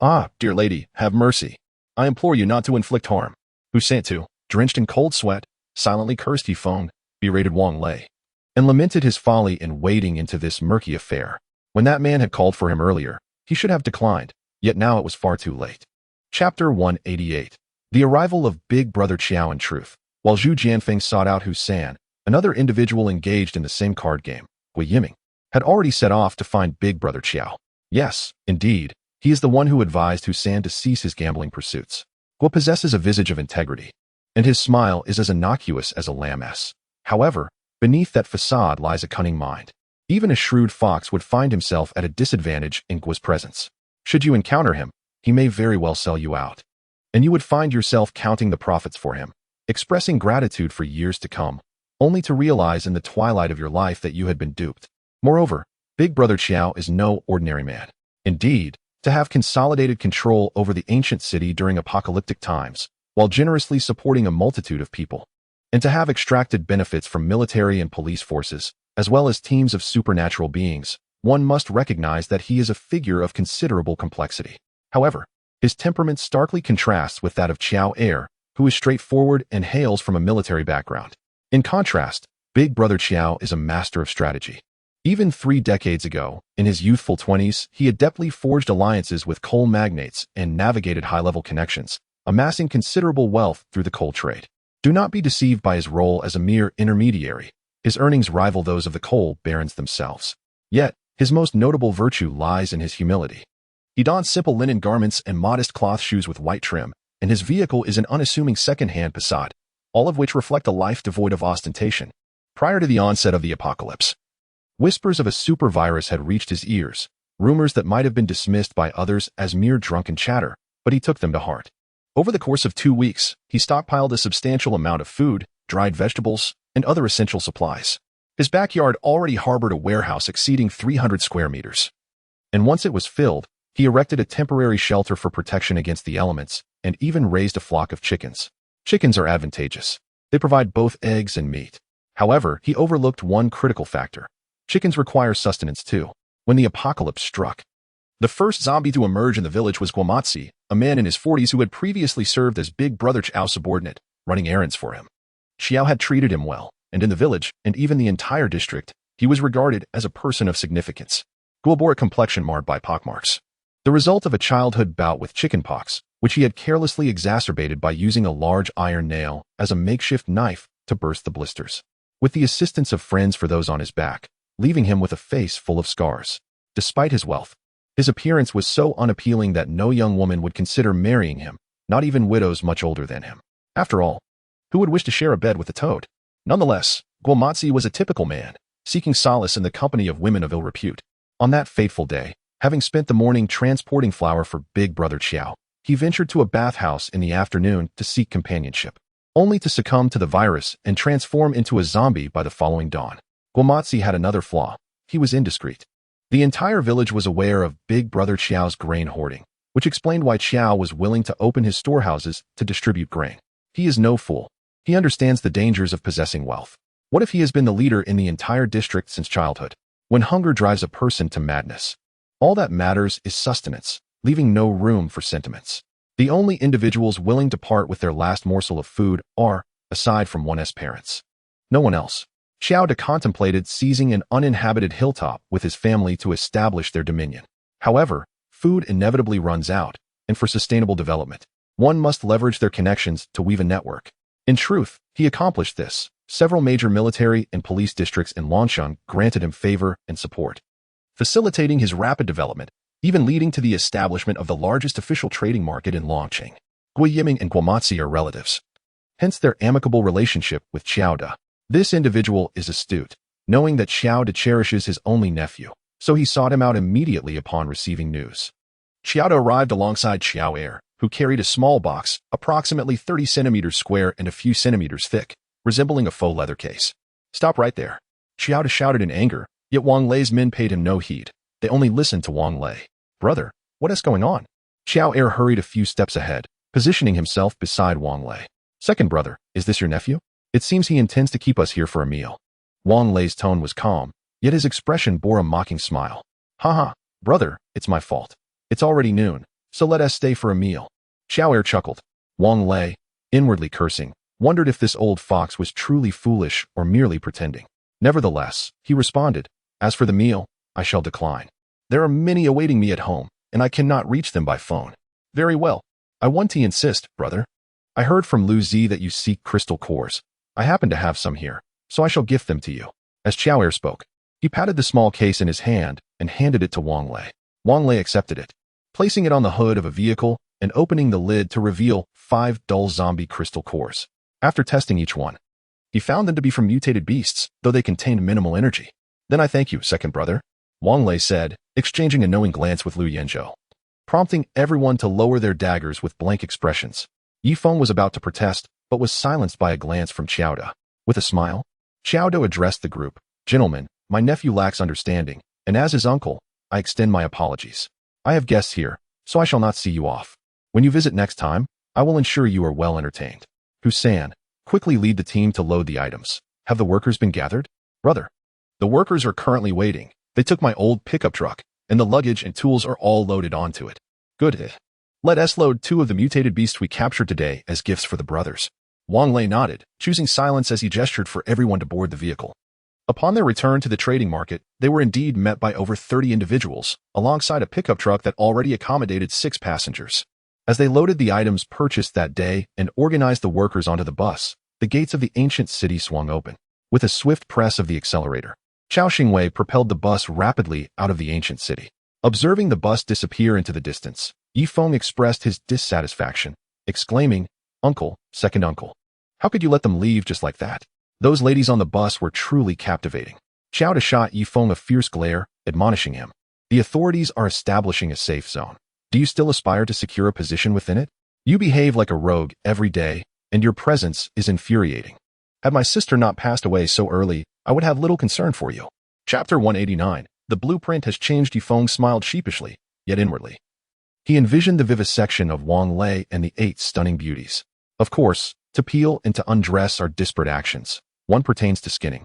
"Ah, dear lady, have mercy. I implore you not to inflict harm." Hussein, too, drenched in cold sweat, silently cursed Yi Feng, berated Wang Lei, and lamented his folly in wading into this murky affair. When that man had called for him earlier, he should have declined, yet now it was far too late. Chapter 188. The arrival of Big Brother Qiao. In truth, while Zhu Jianfeng sought out Hussein, another individual engaged in the same card game, Gui Yiming, had already set off to find Big Brother Qiao. Yes, indeed, he is the one who advised Hussein to cease his gambling pursuits. Gui possesses a visage of integrity, and his smile is as innocuous as a lamb's. However, beneath that facade lies a cunning mind. Even a shrewd fox would find himself at a disadvantage in Gui's presence. Should you encounter him, he may very well sell you out, and you would find yourself counting the profits for him, expressing gratitude for years to come, only to realize in the twilight of your life that you had been duped. Moreover, Big Brother Qiao is no ordinary man. Indeed, to have consolidated control over the ancient city during apocalyptic times, while generously supporting a multitude of people, and to have extracted benefits from military and police forces, as well as teams of supernatural beings, one must recognize that he is a figure of considerable complexity. However, his temperament starkly contrasts with that of Qiao Heir, who is straightforward and hails from a military background. In contrast, Big Brother Qiao is a master of strategy. Even 3 decades ago, in his youthful 20s, he adeptly forged alliances with coal magnates and navigated high-level connections, amassing considerable wealth through the coal trade. Do not be deceived by his role as a mere intermediary. His earnings rival those of the coal barons themselves. Yet, his most notable virtue lies in his humility. He dons simple linen garments and modest cloth shoes with white trim, and his vehicle is an unassuming second-hand Passat, all of which reflect a life devoid of ostentation. Prior to the onset of the apocalypse, whispers of a super virus had reached his ears, rumors that might have been dismissed by others as mere drunken chatter, but he took them to heart. Over the course of 2 weeks, he stockpiled a substantial amount of food, dried vegetables, and other essential supplies. His backyard already harbored a warehouse exceeding 300 square meters. And once it was filled, he erected a temporary shelter for protection against the elements, and even raised a flock of chickens. Chickens are advantageous. They provide both eggs and meat. However, he overlooked one critical factor. Chickens require sustenance too. When the apocalypse struck, the first zombie to emerge in the village was Guomatzi, a man in his 40s who had previously served as Big Brother Qiao's subordinate, running errands for him. Qiao had treated him well, and in the village, and even the entire district, he was regarded as a person of significance. Guo bore a complexion marred by pockmarks, the result of a childhood bout with chickenpox, which he had carelessly exacerbated by using a large iron nail as a makeshift knife to burst the blisters, with the assistance of friends for those on his back, leaving him with a face full of scars. Despite his wealth, his appearance was so unappealing that no young woman would consider marrying him, not even widows much older than him. After all, who would wish to share a bed with a toad? Nonetheless, Guomatzi was a typical man, seeking solace in the company of women of ill repute. On that fateful day, having spent the morning transporting flour for Big Brother Qiao, he ventured to a bathhouse in the afternoon to seek companionship, only to succumb to the virus and transform into a zombie by the following dawn. Guomatzi had another flaw. He was indiscreet. The entire village was aware of Big Brother Qiao's grain hoarding, which explained why Qiao was willing to open his storehouses to distribute grain. He is no fool. He understands the dangers of possessing wealth. What if he has been the leader in the entire district since childhood? When hunger drives a person to madness, All that matters is sustenance, leaving no room for sentiments. The only individuals willing to part with their last morsel of food are, aside from one's parents, no one else. Xiao De contemplated seizing an uninhabited hilltop with his family to establish their dominion. However, food inevitably runs out, and for sustainable development, one must leverage their connections to weave a network. In truth, he accomplished this. Several major military and police districts in Longshan granted him favor and support, facilitating his rapid development, even leading to the establishment of the largest official trading market in Longqing. Gui Yiming and Guamatzi are relatives, hence their amicable relationship with Xiao De. This individual is astute, knowing that Xiao De cherishes his only nephew, so he sought him out immediately upon receiving news. Xiao De arrived alongside Xiao Er, who carried a small box, approximately 30 centimeters square and a few centimeters thick, resembling a faux leather case. "Stop right there," Xiao De shouted in anger, yet Wang Lei's men paid him no heed. They only listened to Wang Lei. "Brother, what is going on?" Xiao Er hurried a few steps ahead, positioning himself beside Wang Lei. "Second brother, is this your nephew? It seems he intends to keep us here for a meal." Wang Lei's tone was calm, yet his expression bore a mocking smile. "Haha, brother, it's my fault. It's already noon, so let us stay for a meal." Xiao Er chuckled. Wang Lei, inwardly cursing, wondered if this old fox was truly foolish or merely pretending. Nevertheless, he responded, "As for the meal, I shall decline. There are many awaiting me at home, and I cannot reach them by phone." "Very well. I want to insist, brother. I heard from Lu Zi that you seek crystal cores. I happen to have some here, so I shall gift them to you." As Xiao Er spoke, he patted the small case in his hand and handed it to Wang Lei. Wang Lei accepted it, placing it on the hood of a vehicle and opening the lid to reveal 5 dull zombie crystal cores. After testing each one, he found them to be from mutated beasts, though they contained minimal energy. "Then I thank you, second brother," Wang Lei said, exchanging a knowing glance with Lu Yanzhou, prompting everyone to lower their daggers with blank expressions. Yifeng was about to protest, but was silenced by a glance from Xiao De. With a smile, Xiao De addressed the group. "Gentlemen, my nephew lacks understanding, and as his uncle, I extend my apologies. I have guests here, so I shall not see you off. When you visit next time, I will ensure you are well entertained. Husan, quickly lead the team to load the items. Have the workers been gathered?" "Brother, the workers are currently waiting. They took my old pickup truck, and the luggage and tools are all loaded onto it." "Good. Let us load 2 of the mutated beasts we captured today as gifts for the brothers." Wang Lei nodded, choosing silence as he gestured for everyone to board the vehicle. Upon their return to the trading market, they were indeed met by over 30 individuals, alongside a pickup truck that already accommodated 6 passengers. As they loaded the items purchased that day and organized the workers onto the bus, the gates of the ancient city swung open. With a swift press of the accelerator, Chao Xingwei propelled the bus rapidly out of the ancient city. Observing the bus disappear into the distance, Yifeng expressed his dissatisfaction, exclaiming, "Uncle, second uncle, how could you let them leave just like that? Those ladies on the bus were truly captivating." Xiao De shot Yifeng a fierce glare, admonishing him. "The authorities are establishing a safe zone. Do you still aspire to secure a position within it? You behave like a rogue every day, and your presence is infuriating. Had my sister not passed away so early, I would have little concern for you." Chapter 189. The blueprint has changed. Yifeng smiled sheepishly, yet inwardly. He envisioned the vivisection of Wang Lei and the 8 stunning beauties. Of course, to peel and to undress are disparate actions. One pertains to skinning,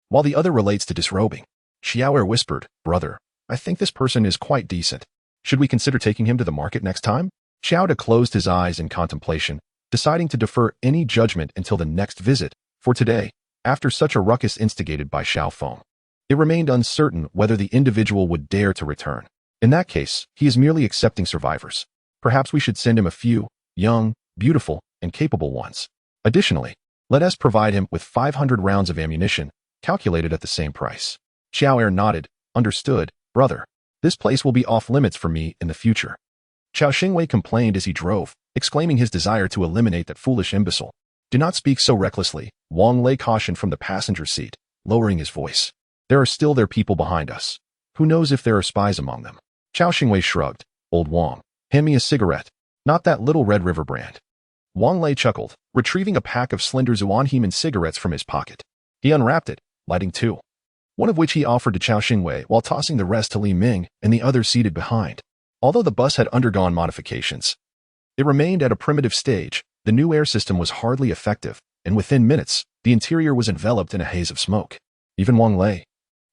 while the other relates to disrobing. Xiao Er whispered, "Brother, I think this person is quite decent. Should we consider taking him to the market next time?" Xiao De closed his eyes in contemplation, deciding to defer any judgment until the next visit. For today, after such a ruckus instigated by Xiao Feng, it remained uncertain whether the individual would dare to return. In that case, he is merely accepting survivors. Perhaps we should send him a few, young, beautiful, and capable ones. Additionally, let us provide him with 500 rounds of ammunition, calculated at the same price. Xiao Er nodded, "Understood, brother. This place will be off limits for me in the future." Chao Xingwei complained as he drove, exclaiming his desire to eliminate that foolish imbecile. "Do not speak so recklessly," Wang Lei cautioned from the passenger seat, lowering his voice. "There are still their people behind us. Who knows if there are spies among them?" Chao Xingwei shrugged. "Old Wang, hand me a cigarette. Not that little Red River brand." Wang Lei chuckled, retrieving a pack of slender Zuanheman cigarettes from his pocket. He unwrapped it, lighting 2. One of which he offered to Chao Xingwei while tossing the rest to Li Ming and the other seated behind. Although the bus had undergone modifications, it remained at a primitive stage. The new air system was hardly effective, and within minutes, the interior was enveloped in a haze of smoke. Even Wang Lei,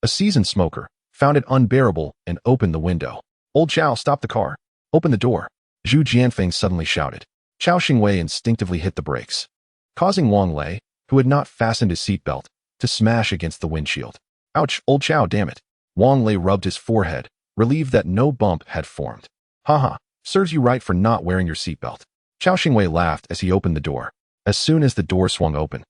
a seasoned smoker, found it unbearable and opened the window. Old Chow, stop the car. Open the door. Zhu Jianfeng suddenly shouted. Chao Xingwei instinctively hit the brakes, causing Wang Lei, who had not fastened his seatbelt, to smash against the windshield. Ouch, Old Chow, damn it. Wang Lei rubbed his forehead, relieved that no bump had formed. Haha, serves you right for not wearing your seatbelt. Chao Xingwei laughed as he opened the door. As soon as the door swung open,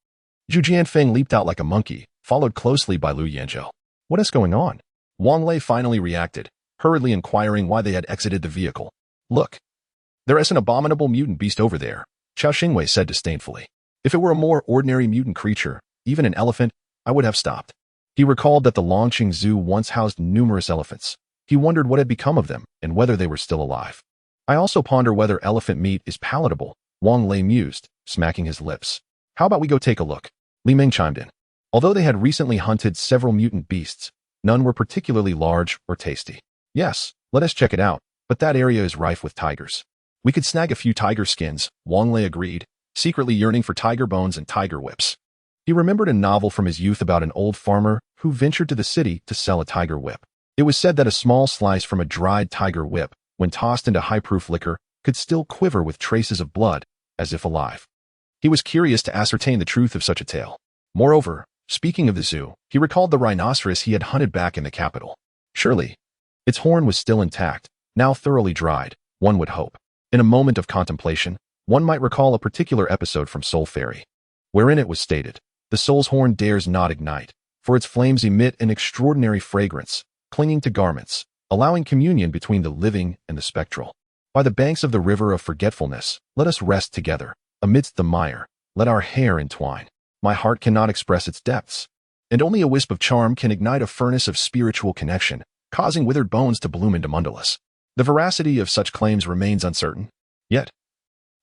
Zhu Jianfeng leaped out like a monkey, followed closely by Lu Yanzhou. What is going on? Wang Lei finally reacted, hurriedly inquiring why they had exited the vehicle. Look. There is an abominable mutant beast over there, Chao Xingwei said disdainfully. If it were a more ordinary mutant creature, even an elephant, I would have stopped. He recalled that the Longqing Zoo once housed numerous elephants. He wondered what had become of them and whether they were still alive. I also ponder whether elephant meat is palatable, Wang Lei mused, smacking his lips. How about we go take a look? Li Ming chimed in. Although they had recently hunted several mutant beasts, none were particularly large or tasty. Yes, let us check it out, but that area is rife with tigers. We could snag a few tiger skins, Wang Lei agreed, secretly yearning for tiger bones and tiger whips. He remembered a novel from his youth about an old farmer who ventured to the city to sell a tiger whip. It was said that a small slice from a dried tiger whip, when tossed into high-proof liquor, could still quiver with traces of blood, as if alive. He was curious to ascertain the truth of such a tale. Moreover, speaking of the zoo, he recalled the rhinoceros he had hunted back in the capital. Surely, its horn was still intact, now thoroughly dried, one would hope. In a moment of contemplation, one might recall a particular episode from Soul Fairy, wherein it was stated, the soul's horn dares not ignite, for its flames emit an extraordinary fragrance, clinging to garments, allowing communion between the living and the spectral. By the banks of the river of forgetfulness, let us rest together. Amidst the mire, let our hair entwine. My heart cannot express its depths, and only a wisp of charm can ignite a furnace of spiritual connection, causing withered bones to bloom into mandalas. The veracity of such claims remains uncertain. Yet,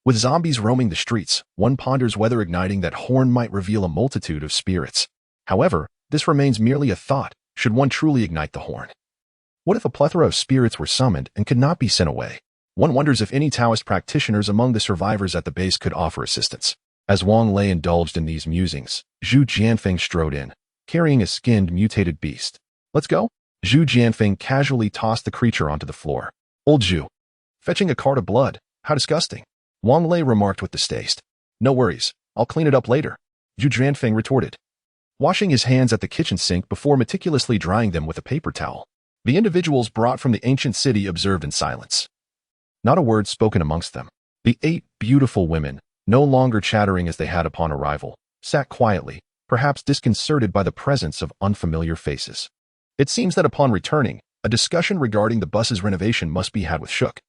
with zombies roaming the streets, one ponders whether igniting that horn might reveal a multitude of spirits. However, this remains merely a thought, should one truly ignite the horn. What if a plethora of spirits were summoned and could not be sent away? One wonders if any Taoist practitioners among the survivors at the base could offer assistance. As Wang Lei indulged in these musings, Zhu Jianfeng strode in, carrying a skinned, mutated beast. Let's go? Zhu Jianfeng casually tossed the creature onto the floor. Old Zhu. Fetching a cart of blood. How disgusting. Wang Lei remarked with distaste. No worries, I'll clean it up later. Zhu Jianfeng retorted, washing his hands at the kitchen sink before meticulously drying them with a paper towel. The individuals brought from the ancient city observed in silence. Not a word spoken amongst them. The 8 beautiful women, no longer chattering as they had upon arrival, sat quietly, perhaps disconcerted by the presence of unfamiliar faces. It seems that upon returning, a discussion regarding the bus's renovation must be had with Shook,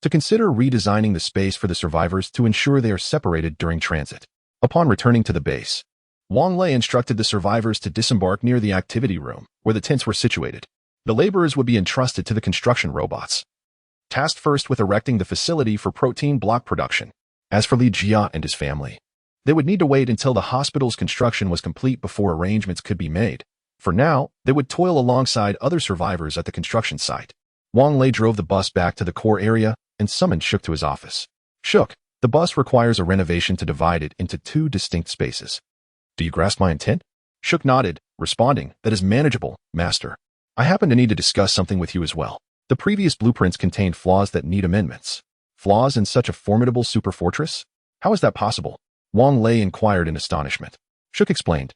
to consider redesigning the space for the survivors to ensure they are separated during transit. Upon returning to the base, Wang Lei instructed the survivors to disembark near the activity room, where the tents were situated. The laborers would be entrusted to the construction robots, tasked first with erecting the facility for protein block production. As for Li Jia and his family, they would need to wait until the hospital's construction was complete before arrangements could be made. For now, they would toil alongside other survivors at the construction site. Wang Lei drove the bus back to the core area and summoned Shook to his office. Shook, the bus requires a renovation to divide it into 2 distinct spaces. Do you grasp my intent? Shook nodded, responding, that is manageable, master. I happen to need to discuss something with you as well. The previous blueprints contained flaws that need amendments. Flaws in such a formidable superfortress? How is that possible? Wang Lei inquired in astonishment. Shook explained.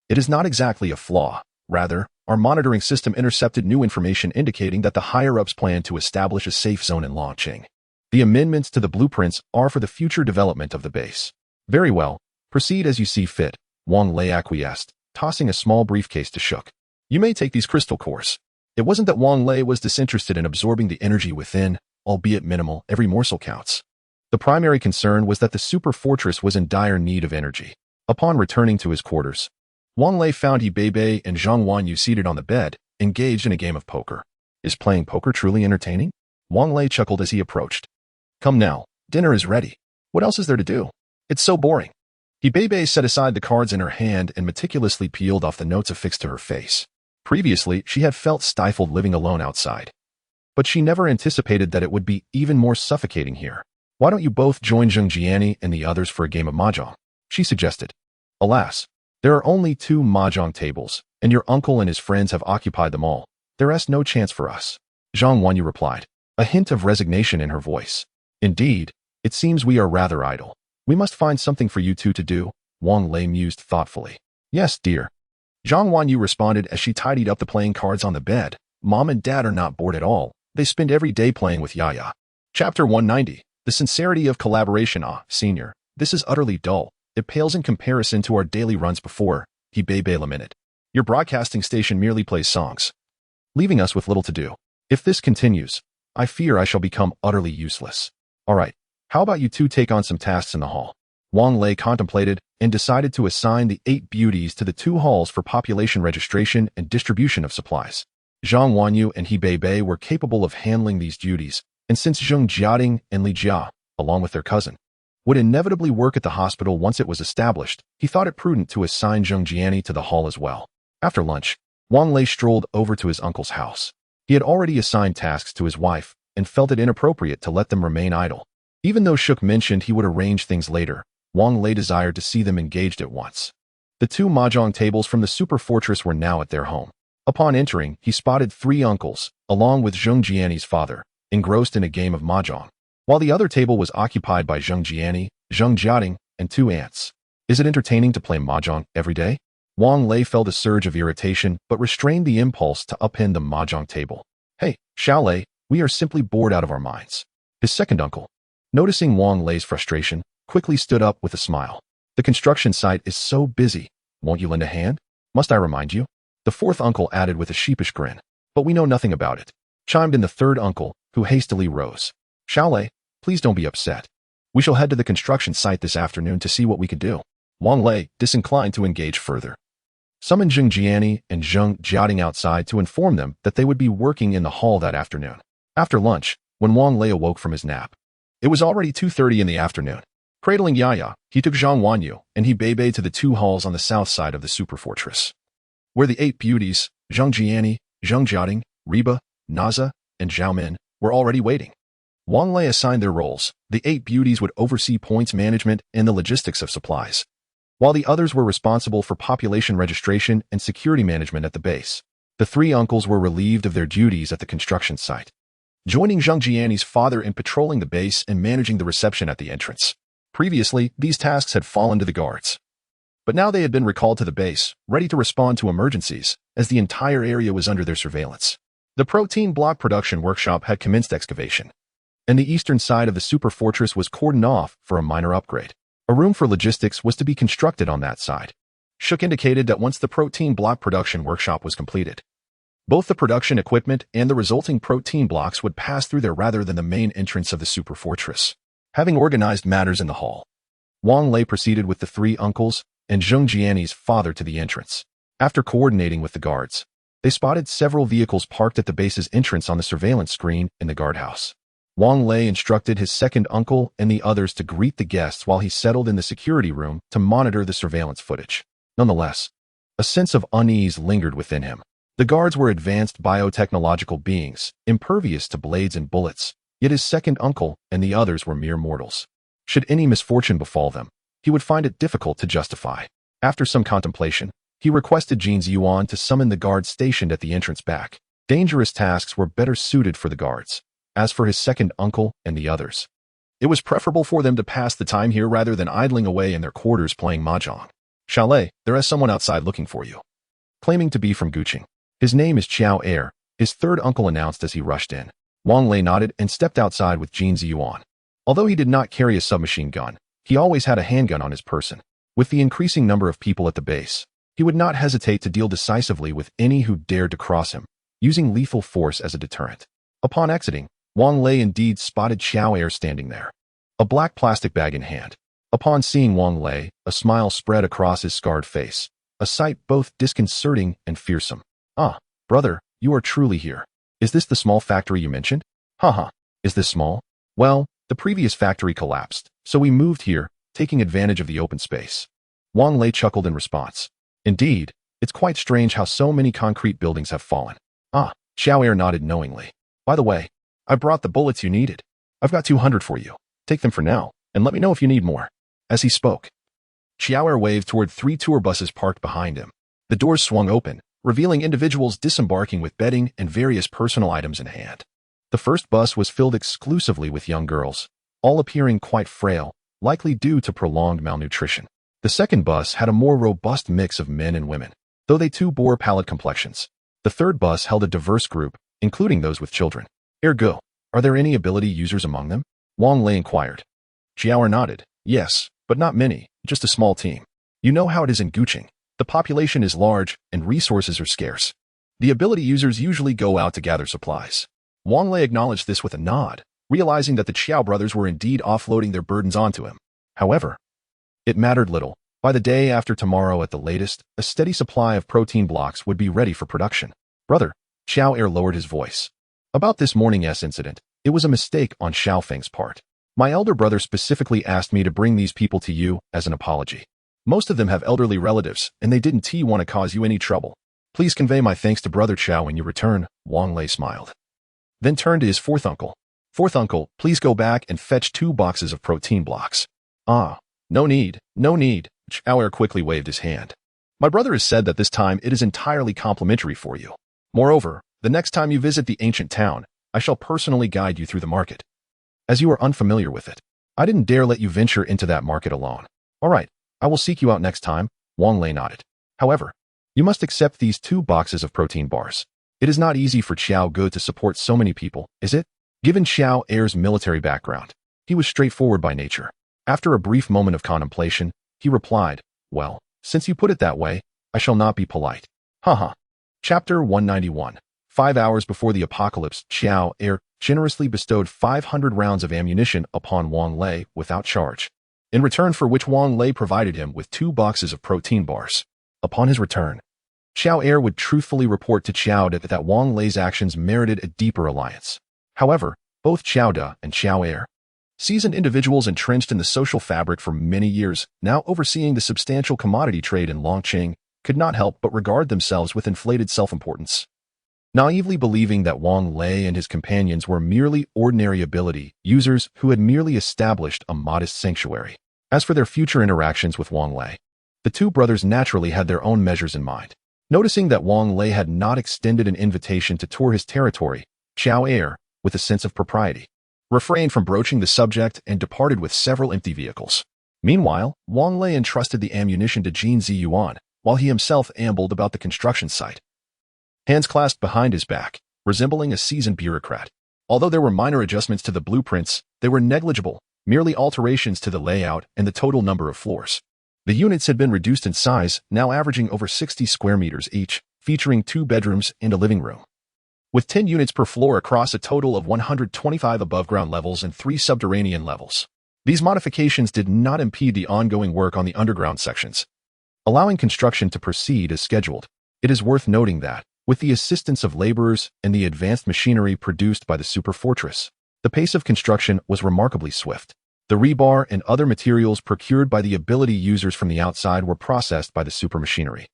It is not exactly a flaw. Rather, our monitoring system intercepted new information indicating that the higher-ups plan to establish a safe zone in Longqing. The amendments to the blueprints are for the future development of the base. Very well. Proceed as you see fit, Wang Lei acquiesced, tossing a small briefcase to Shook. You may take these crystal cores. It wasn't that Wang Lei was disinterested in absorbing the energy within, albeit minimal, every morsel counts. The primary concern was that the super fortress was in dire need of energy. Upon returning to his quarters, Wang Lei found He Bei and Zhang Wanyu seated on the bed, engaged in a game of poker. Is playing poker truly entertaining? Wang Lei chuckled as he approached. Come now, dinner is ready. What else is there to do? It's so boring. He Bei set aside the cards in her hand and meticulously peeled off the notes affixed to her face. Previously, she had felt stifled living alone outside. But she never anticipated that it would be even more suffocating here. Why don't you both join Zheng Jiani and the others for a game of mahjong? She suggested. Alas, there are only 2 mahjong tables, and your uncle and his friends have occupied them all. There is no chance for us. Zhang Wanyu replied, a hint of resignation in her voice. Indeed, it seems we are rather idle. We must find something for you two to do, Wang Lei mused thoughtfully. Yes, dear. Zhang Wanyu responded as she tidied up the playing cards on the bed. Mom and Dad are not bored at all. They spend every day playing with Yaya. Chapter 190. The sincerity of collaboration. Senior, this is utterly dull. It pales in comparison to our daily runs before, he Bebe lamented. Your broadcasting station merely plays songs, leaving us with little to do. If this continues, I fear I shall become utterly useless. All right, how about you two take on some tasks in the hall? Wang Lei contemplated and decided to assign the 8 beauties to the 2 halls for population registration and distribution of supplies. Zhang Wanyu and He Bei were capable of handling these duties, and since Zheng Jiading and Li Jia, along with their cousin, would inevitably work at the hospital once it was established, he thought it prudent to assign Zheng Jiani to the hall as well. After lunch, Wang Lei strolled over to his uncle's house. He had already assigned tasks to his wife and felt it inappropriate to let them remain idle. Even though Shuk mentioned he would arrange things later, Wang Lei desired to see them engaged at once. The 2 mahjong tables from the super fortress were now at their home. Upon entering, he spotted 3 uncles, along with Zheng Jiani's father, engrossed in a game of mahjong, while the other table was occupied by Zheng Jiani, Zheng Jiading, and 2 aunts. Is it entertaining to play mahjong every day? Wang Lei felt a surge of irritation but restrained the impulse to upend the mahjong table. Hey, Xiao Lei, we are simply bored out of our minds. His second uncle, noticing Wang Lei's frustration, quickly stood up with a smile. The construction site is so busy. Won't you lend a hand? Must I remind you? The fourth uncle added with a sheepish grin. But we know nothing about it, chimed in the third uncle, who hastily rose. Xiao Lei, please don't be upset. We shall head to the construction site this afternoon to see what we can do. Wang Lei, disinclined to engage further, summoned Zheng Jiani and Zheng Jiading outside to inform them that they would be working in the hall that afternoon. After lunch, when Wang Lei awoke from his nap, it was already 2:30 in the afternoon. Cradling Yaya, he took Zhang Wanyu and He Bei to the 2 halls on the south side of the superfortress, where the 8 beauties, Zheng Jiani, Zheng Jiading, Reba, Naza, and Zhao Min, were already waiting. Wang Lei assigned their roles. The 8 beauties would oversee points management and the logistics of supplies, while the others were responsible for population registration and security management at the base. The 3 uncles were relieved of their duties at the construction site, joining Zheng Jiani's father in patrolling the base and managing the reception at the entrance. Previously, these tasks had fallen to the guards, but now they had been recalled to the base, ready to respond to emergencies, as the entire area was under their surveillance. The protein block production workshop had commenced excavation, and the eastern side of the super fortress was cordoned off for a minor upgrade. A room for logistics was to be constructed on that side. Shuk indicated that once the protein block production workshop was completed, both the production equipment and the resulting protein blocks would pass through there rather than the main entrance of the super fortress. Having organized matters in the hall, Wang Lei proceeded with the 3 uncles and Zheng Jiani's father to the entrance. After coordinating with the guards, they spotted several vehicles parked at the base's entrance on the surveillance screen in the guardhouse. Wang Lei instructed his second uncle and the others to greet the guests while he settled in the security room to monitor the surveillance footage. Nonetheless, a sense of unease lingered within him. The guards were advanced biotechnological beings, impervious to blades and bullets, yet his second uncle and the others were mere mortals. Should any misfortune befall them, he would find it difficult to justify. After some contemplation, he requested Jin Yuan to summon the guards stationed at the entrance back. Dangerous tasks were better suited for the guards. As for his second uncle and the others, it was preferable for them to pass the time here rather than idling away in their quarters playing mahjong. Xiao Lei, there is someone outside looking for you. Claiming to be from Guqing, his name is Qiao Er, his third uncle announced as he rushed in. Wang Lei nodded and stepped outside with Jin Yuan. Although he did not carry a submachine gun, he always had a handgun on his person. With the increasing number of people at the base, he would not hesitate to deal decisively with any who dared to cross him, using lethal force as a deterrent. Upon exiting, Wang Lei indeed spotted Xiao Er standing there, a black plastic bag in hand. Upon seeing Wang Lei, a smile spread across his scarred face, a sight both disconcerting and fearsome. Ah, brother, you are truly here. Is this the small factory you mentioned? Haha, is this small? Well, the previous factory collapsed, so we moved here, taking advantage of the open space. Wang Lei chuckled in response. Indeed, it's quite strange how so many concrete buildings have fallen. Ah, Xiao Er nodded knowingly. By the way, I brought the bullets you needed. I've got 200 for you. Take them for now, and let me know if you need more. As he spoke, Xiao Er waved toward 3 tour buses parked behind him. The doors swung open, revealing individuals disembarking with bedding and various personal items in hand. The first bus was filled exclusively with young girls, all appearing quite frail, likely due to prolonged malnutrition. The second bus had a more robust mix of men and women, though they too bore pallid complexions. The third bus held a diverse group, including those with children. Ergo, are there any ability users among them? Wang Lei inquired. Xiao nodded. Yes, but not many, just a small team. You know how it is in Guqing. The population is large and resources are scarce. The ability users usually go out to gather supplies. Wang Lei acknowledged this with a nod, realizing that the Qiao brothers were indeed offloading their burdens onto him. However, it mattered little. By the day after tomorrow at the latest, a steady supply of protein blocks would be ready for production. Brother, Xiao Er lowered his voice. About this morning's incident, it was a mistake on Xiao Feng's part. My elder brother specifically asked me to bring these people to you as an apology. Most of them have elderly relatives, and they didn't want to cause you any trouble. Please convey my thanks to Brother Qiao when you return, Wang Lei smiled. Then turned to his fourth uncle. Fourth uncle, please go back and fetch 2 boxes of protein blocks. Ah, no need, no need, Xiao Er quickly waved his hand. My brother has said that this time it is entirely complimentary for you. Moreover, the next time you visit the ancient town, I shall personally guide you through the market. As you are unfamiliar with it, I didn't dare let you venture into that market alone. All right, I will seek you out next time, Wang Lei nodded. However, you must accept these 2 boxes of protein bars. It is not easy for Qiao Ge to support so many people, is it? Given Xiao Er's military background, he was straightforward by nature. After a brief moment of contemplation, he replied, well, since you put it that way, I shall not be polite. Haha. Chapter 191. 5 hours before the apocalypse, Xiao Er generously bestowed 500 rounds of ammunition upon Wang Lei without charge, in return for which Wang Lei provided him with 2 boxes of protein bars. Upon his return, Xiao Er would truthfully report to Xiao De that Wang Lei's actions merited a deeper alliance. However, both Xiao De and Xiao Er, seasoned individuals entrenched in the social fabric for many years, now overseeing the substantial commodity trade in Longqing, could not help but regard themselves with inflated self-importance. Naively believing that Wang Lei and his companions were merely ordinary ability users who had merely established a modest sanctuary. As for their future interactions with Wang Lei, the 2 brothers naturally had their own measures in mind. Noticing that Wang Lei had not extended an invitation to tour his territory, Xiao Er, with a sense of propriety, refrained from broaching the subject and departed with several empty vehicles. Meanwhile, Wang Lei entrusted the ammunition to Jin Ziyuan, while he himself ambled about the construction site, hands clasped behind his back, resembling a seasoned bureaucrat. Although there were minor adjustments to the blueprints, they were negligible, merely alterations to the layout and the total number of floors. The units had been reduced in size, now averaging over 60 square meters each, featuring 2 bedrooms and a living room, with 10 units per floor across a total of 125 above-ground levels and 3 subterranean levels. These modifications did not impede the ongoing work on the underground sections, allowing construction to proceed as scheduled. It is worth noting that, with the assistance of laborers and the advanced machinery produced by the super fortress, the pace of construction was remarkably swift. The rebar and other materials procured by the ability users from the outside were processed by the super machinery,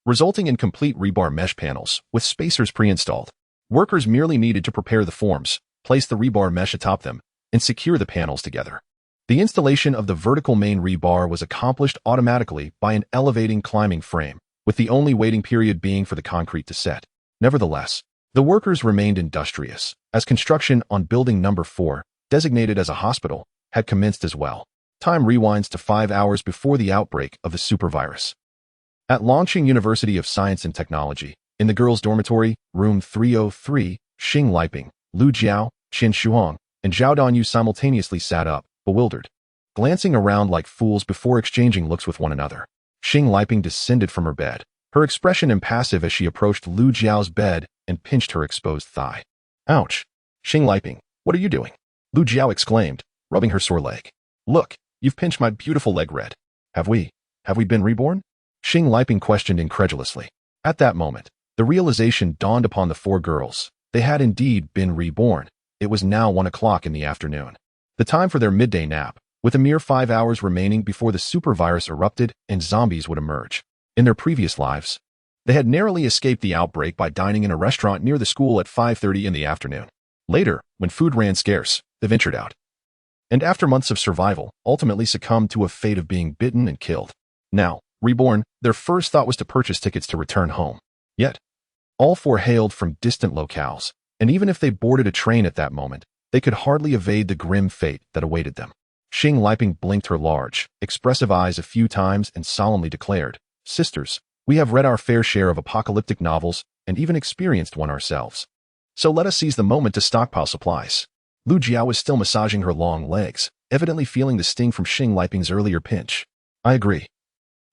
resulting in complete rebar mesh panels with spacers pre-installed. Workers merely needed to prepare the forms, place the rebar mesh atop them, and secure the panels together. The installation of the vertical main rebar was accomplished automatically by an elevating climbing frame, with the only waiting period being for the concrete to set. Nevertheless, the workers remained industrious, as construction on building number 4, designated as a hospital, had commenced as well. Time rewinds to 5 hours before the outbreak of the supervirus. At Longqing University of Science and Technology, in the girls' dormitory, room 303, Xing Liping, Lu Jiao, Qian Shuang, and Zhao Danyu simultaneously sat up, bewildered, glancing around like fools before exchanging looks with one another. Xing Liping descended from her bed, her expression impassive as she approached Lu Jiao's bed and pinched her exposed thigh. Ouch! Xing Liping, what are you doing? Lu Jiao exclaimed, rubbing her sore leg. Look, you've pinched my beautiful leg red. Have we been reborn? Xing Liping questioned incredulously. At that moment, the realization dawned upon the 4 girls. They had indeed been reborn. It was now 1 o'clock in the afternoon, the time for their midday nap, with a mere 5 hours remaining before the supervirus erupted and zombies would emerge. In their previous lives, they had narrowly escaped the outbreak by dining in a restaurant near the school at 5:30 in the afternoon. Later, when food ran scarce, they ventured out, and after months of survival, ultimately succumbed to a fate of being bitten and killed. Now, reborn, their first thought was to purchase tickets to return home. Yet, all four hailed from distant locales, and even if they boarded a train at that moment, they could hardly evade the grim fate that awaited them. Xing Liping blinked her large, expressive eyes a few times and solemnly declared, "Sisters, we have read our fair share of apocalyptic novels and even experienced one ourselves. So let us seize the moment to stockpile supplies." Lu Jiao was still massaging her long legs, evidently feeling the sting from Xing Liping's earlier pinch. "I agree.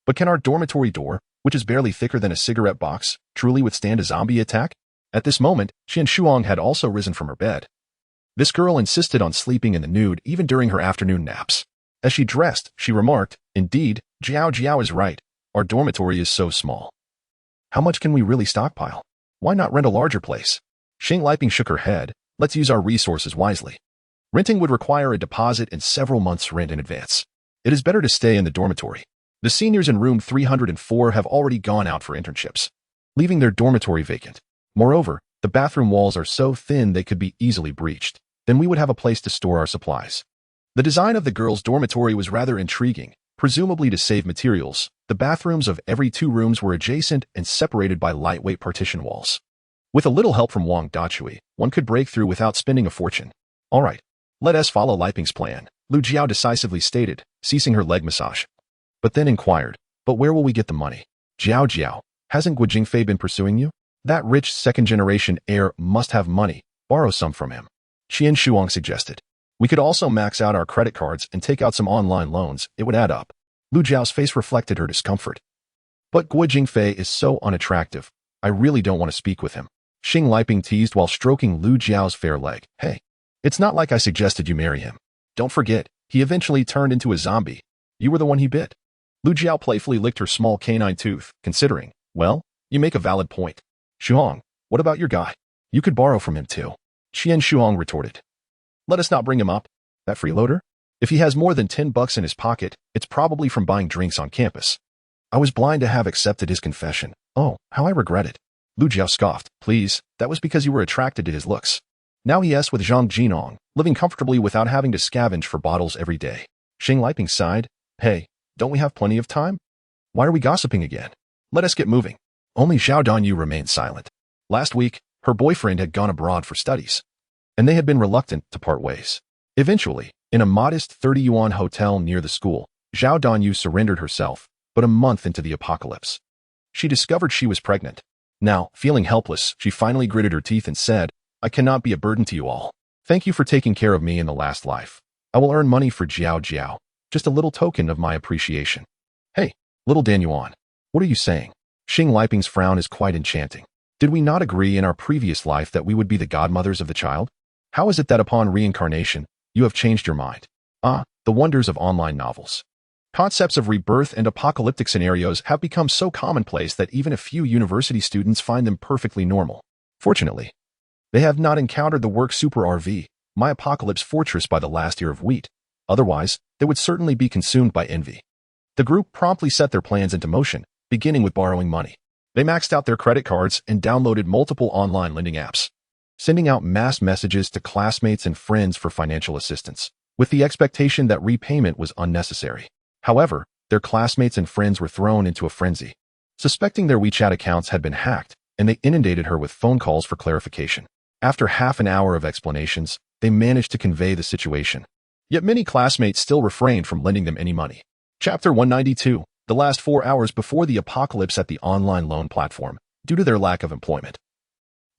But can our dormitory door, which is barely thicker than a cigarette box, truly withstand a zombie attack?" At this moment, Qian Shuang had also risen from her bed. This girl insisted on sleeping in the nude even during her afternoon naps. As she dressed, she remarked, "Indeed, Jiao Jiao is right. Our dormitory is so small. How much can we really stockpile? Why not rent a larger place?" Xing Liping shook her head. "Let's use our resources wisely. Renting would require a deposit and several months' rent in advance. It is better to stay in the dormitory. The seniors in room 304 have already gone out for internships, leaving their dormitory vacant. Moreover, the bathroom walls are so thin they could be easily breached. Then we would have a place to store our supplies." The design of the girls' dormitory was rather intriguing. Presumably to save materials, the bathrooms of every 2 rooms were adjacent and separated by lightweight partition walls. With a little help from Wang Dachui, one could break through without spending a fortune. "All right, let us follow Liping's plan," Lu Jiao decisively stated, ceasing her leg massage. But then inquired, "But where will we get the money?" "Jiao Jiao, hasn't Guo Jingfei been pursuing you? That rich second-generation heir must have money. Borrow some from him." Qian Shuang suggested. "We could also max out our credit cards and take out some online loans. It would add up." Lu Jiao's face reflected her discomfort. "But Guo Jingfei is so unattractive. I really don't want to speak with him." Xing Liping teased while stroking Lu Jiao's fair leg. "Hey, it's not like I suggested you marry him. Don't forget, he eventually turned into a zombie. You were the one he bit." Lu Jiao playfully licked her small canine tooth, considering, "Well, you make a valid point. Shuang, what about your guy? You could borrow from him too." Qian Shuang retorted. "Let us not bring him up. That freeloader? If he has more than $10 in his pocket, it's probably from buying drinks on campus. I was blind to have accepted his confession. Oh, how I regret it." Lu Jiao scoffed. "Please, that was because you were attracted to his looks. Now he is with Zhang Jinong, living comfortably without having to scavenge for bottles every day." Xing Liping sighed. "Hey, don't we have plenty of time? Why are we gossiping again? Let us get moving." Only Zhao Danyu remained silent. Last week, her boyfriend had gone abroad for studies, and they had been reluctant to part ways. Eventually, in a modest 30 yuan hotel near the school, Zhao Danyu surrendered herself, but a month into the apocalypse, she discovered she was pregnant. Now, feeling helpless, she finally gritted her teeth and said, "I cannot be a burden to you all. Thank you for taking care of me in the last life. I will earn money for Jiao Jiao, just a little token of my appreciation." "Hey, little Dan Yuan, what are you saying?" Xing Liping's frown is quite enchanting. "Did we not agree in our previous life that we would be the godmothers of the child? How is it that upon reincarnation, you have changed your mind?" Ah, the wonders of online novels. Concepts of rebirth and apocalyptic scenarios have become so commonplace that even a few university students find them perfectly normal. Fortunately, they have not encountered the work Super RV, My Apocalypse Fortress by the last ear of wheat. Otherwise, they would certainly be consumed by envy. The group promptly set their plans into motion, beginning with borrowing money. They maxed out their credit cards and downloaded multiple online lending apps, sending out mass messages to classmates and friends for financial assistance, with the expectation that repayment was unnecessary. However, their classmates and friends were thrown into a frenzy, suspecting their WeChat accounts had been hacked, and they inundated her with phone calls for clarification. After half an hour of explanations, they managed to convey the situation. Yet many classmates still refrained from lending them any money. Chapter 192, the last 4 hours before the apocalypse at the online loan platform, due to their lack of employment.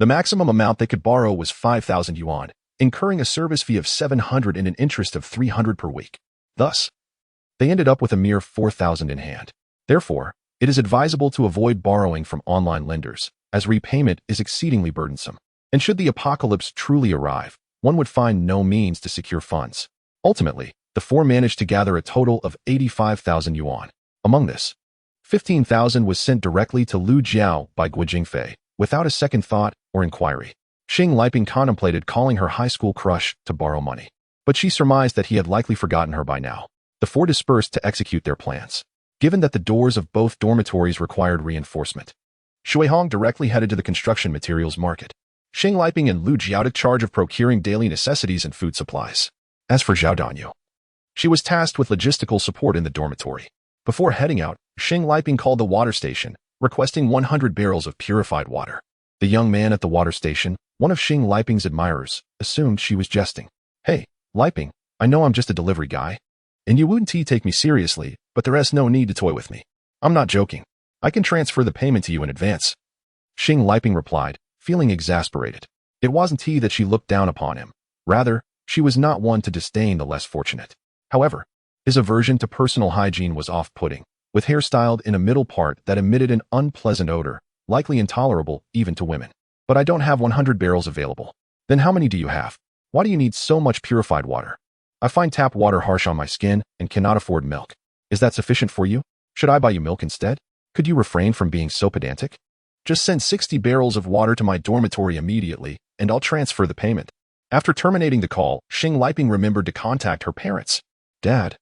The maximum amount they could borrow was 5,000 yuan, incurring a service fee of 700 and an interest of 300 per week. Thus, they ended up with a mere 4,000 in hand. Therefore, it is advisable to avoid borrowing from online lenders, as repayment is exceedingly burdensome. And should the apocalypse truly arrive, one would find no means to secure funds. Ultimately, the four managed to gather a total of 85,000 yuan. Among this, 15,000 was sent directly to Lu Jiao by Guo Jingfei, without a second thought or inquiry. Xing Liping contemplated calling her high school crush to borrow money, but she surmised that he had likely forgotten her by now. The four dispersed to execute their plans. Given that the doors of both dormitories required reinforcement, Shui Hong directly headed to the construction materials market. Xing Liping and Lu Jiao took charge of procuring daily necessities and food supplies. As for Zhao Danyu, she was tasked with logistical support in the dormitory. Before heading out, Xing Liping called the water station, requesting 100 barrels of purified water. The young man at the water station, one of Xing Liping's admirers, assumed she was jesting. Hey, Liping, I know I'm just a delivery guy, and you wouldn't take me seriously, but there's no need to toy with me. I'm not joking. I can transfer the payment to you in advance. Xing Liping replied, feeling exasperated. It wasn't he that she looked down upon him. Rather, she was not one to disdain the less fortunate. However, his aversion to personal hygiene was off-putting, with hair styled in a middle part that emitted an unpleasant odor, likely intolerable even to women. But I don't have 100 barrels available. Then how many do you have? Why do you need so much purified water? I find tap water harsh on my skin and cannot afford milk. Is that sufficient for you? Should I buy you milk instead? Could you refrain from being so pedantic? Just send 60 barrels of water to my dormitory immediately, and I'll transfer the payment. After terminating the call, Xing Liping remembered to contact her parents. Dad,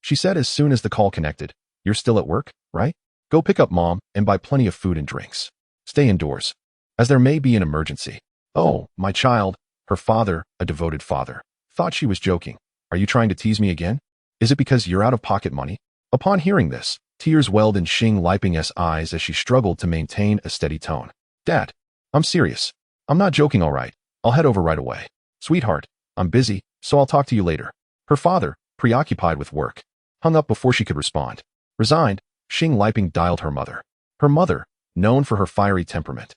she said as soon as the call connected, you're still at work, right? Go pick up Mom and buy plenty of food and drinks. Stay indoors, as there may be an emergency. Oh, my child, her father, a devoted father, thought she was joking. Are you trying to tease me again? Is it because you're out of pocket money? Upon hearing this, tears welled in Xing Liping's eyes as she struggled to maintain a steady tone. Dad, I'm serious. I'm not joking, all right. I'll head over right away. Sweetheart, I'm busy, so I'll talk to you later. Her father, preoccupied with work, hung up before she could respond. Resigned, Xing Liping dialed her mother. Her mother, known for her fiery temperament,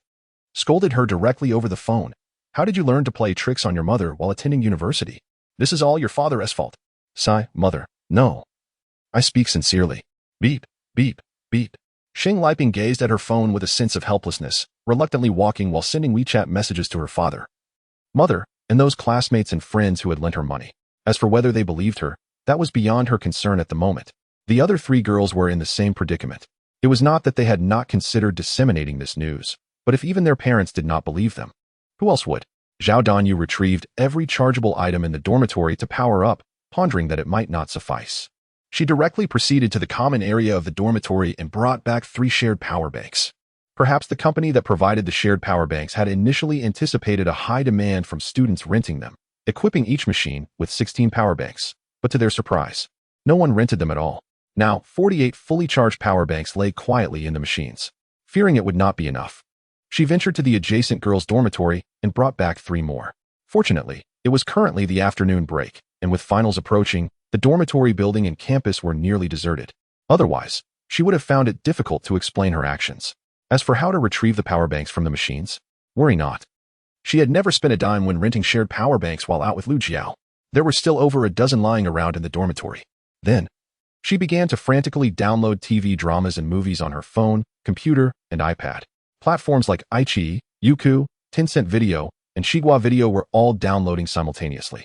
scolded her directly over the phone. How did you learn to play tricks on your mother while attending university? This is all your father's fault. Sigh, mother, no. I speak sincerely. Beep, beep, beep. Xing Liping gazed at her phone with a sense of helplessness, reluctantly walking while sending WeChat messages to her father, mother, and those classmates and friends who had lent her money. As for whether they believed her, that was beyond her concern at the moment. The other three girls were in the same predicament. It was not that they had not considered disseminating this news, but if even their parents did not believe them, who else would? Zhao Danyu retrieved every chargeable item in the dormitory to power up, pondering that it might not suffice. She directly proceeded to the common area of the dormitory and brought back 3 shared power banks. Perhaps the company that provided the shared power banks had initially anticipated a high demand from students renting them, equipping each machine with 16 power banks. But to their surprise, no one rented them at all. Now, 48 fully charged power banks lay quietly in the machines. Fearing it would not be enough, she ventured to the adjacent girls' dormitory and brought back 3 more. Fortunately, it was currently the afternoon break, and with finals approaching, the dormitory building and campus were nearly deserted. Otherwise, she would have found it difficult to explain her actions. As for how to retrieve the power banks from the machines, worry not. She had never spent a dime when renting shared power banks while out with Lu Jiao. There were still over a dozen lying around in the dormitory. Then, she began to frantically download TV dramas and movies on her phone, computer, and iPad. Platforms like iQIYI, Youku, Tencent Video, and Xigua Video were all downloading simultaneously.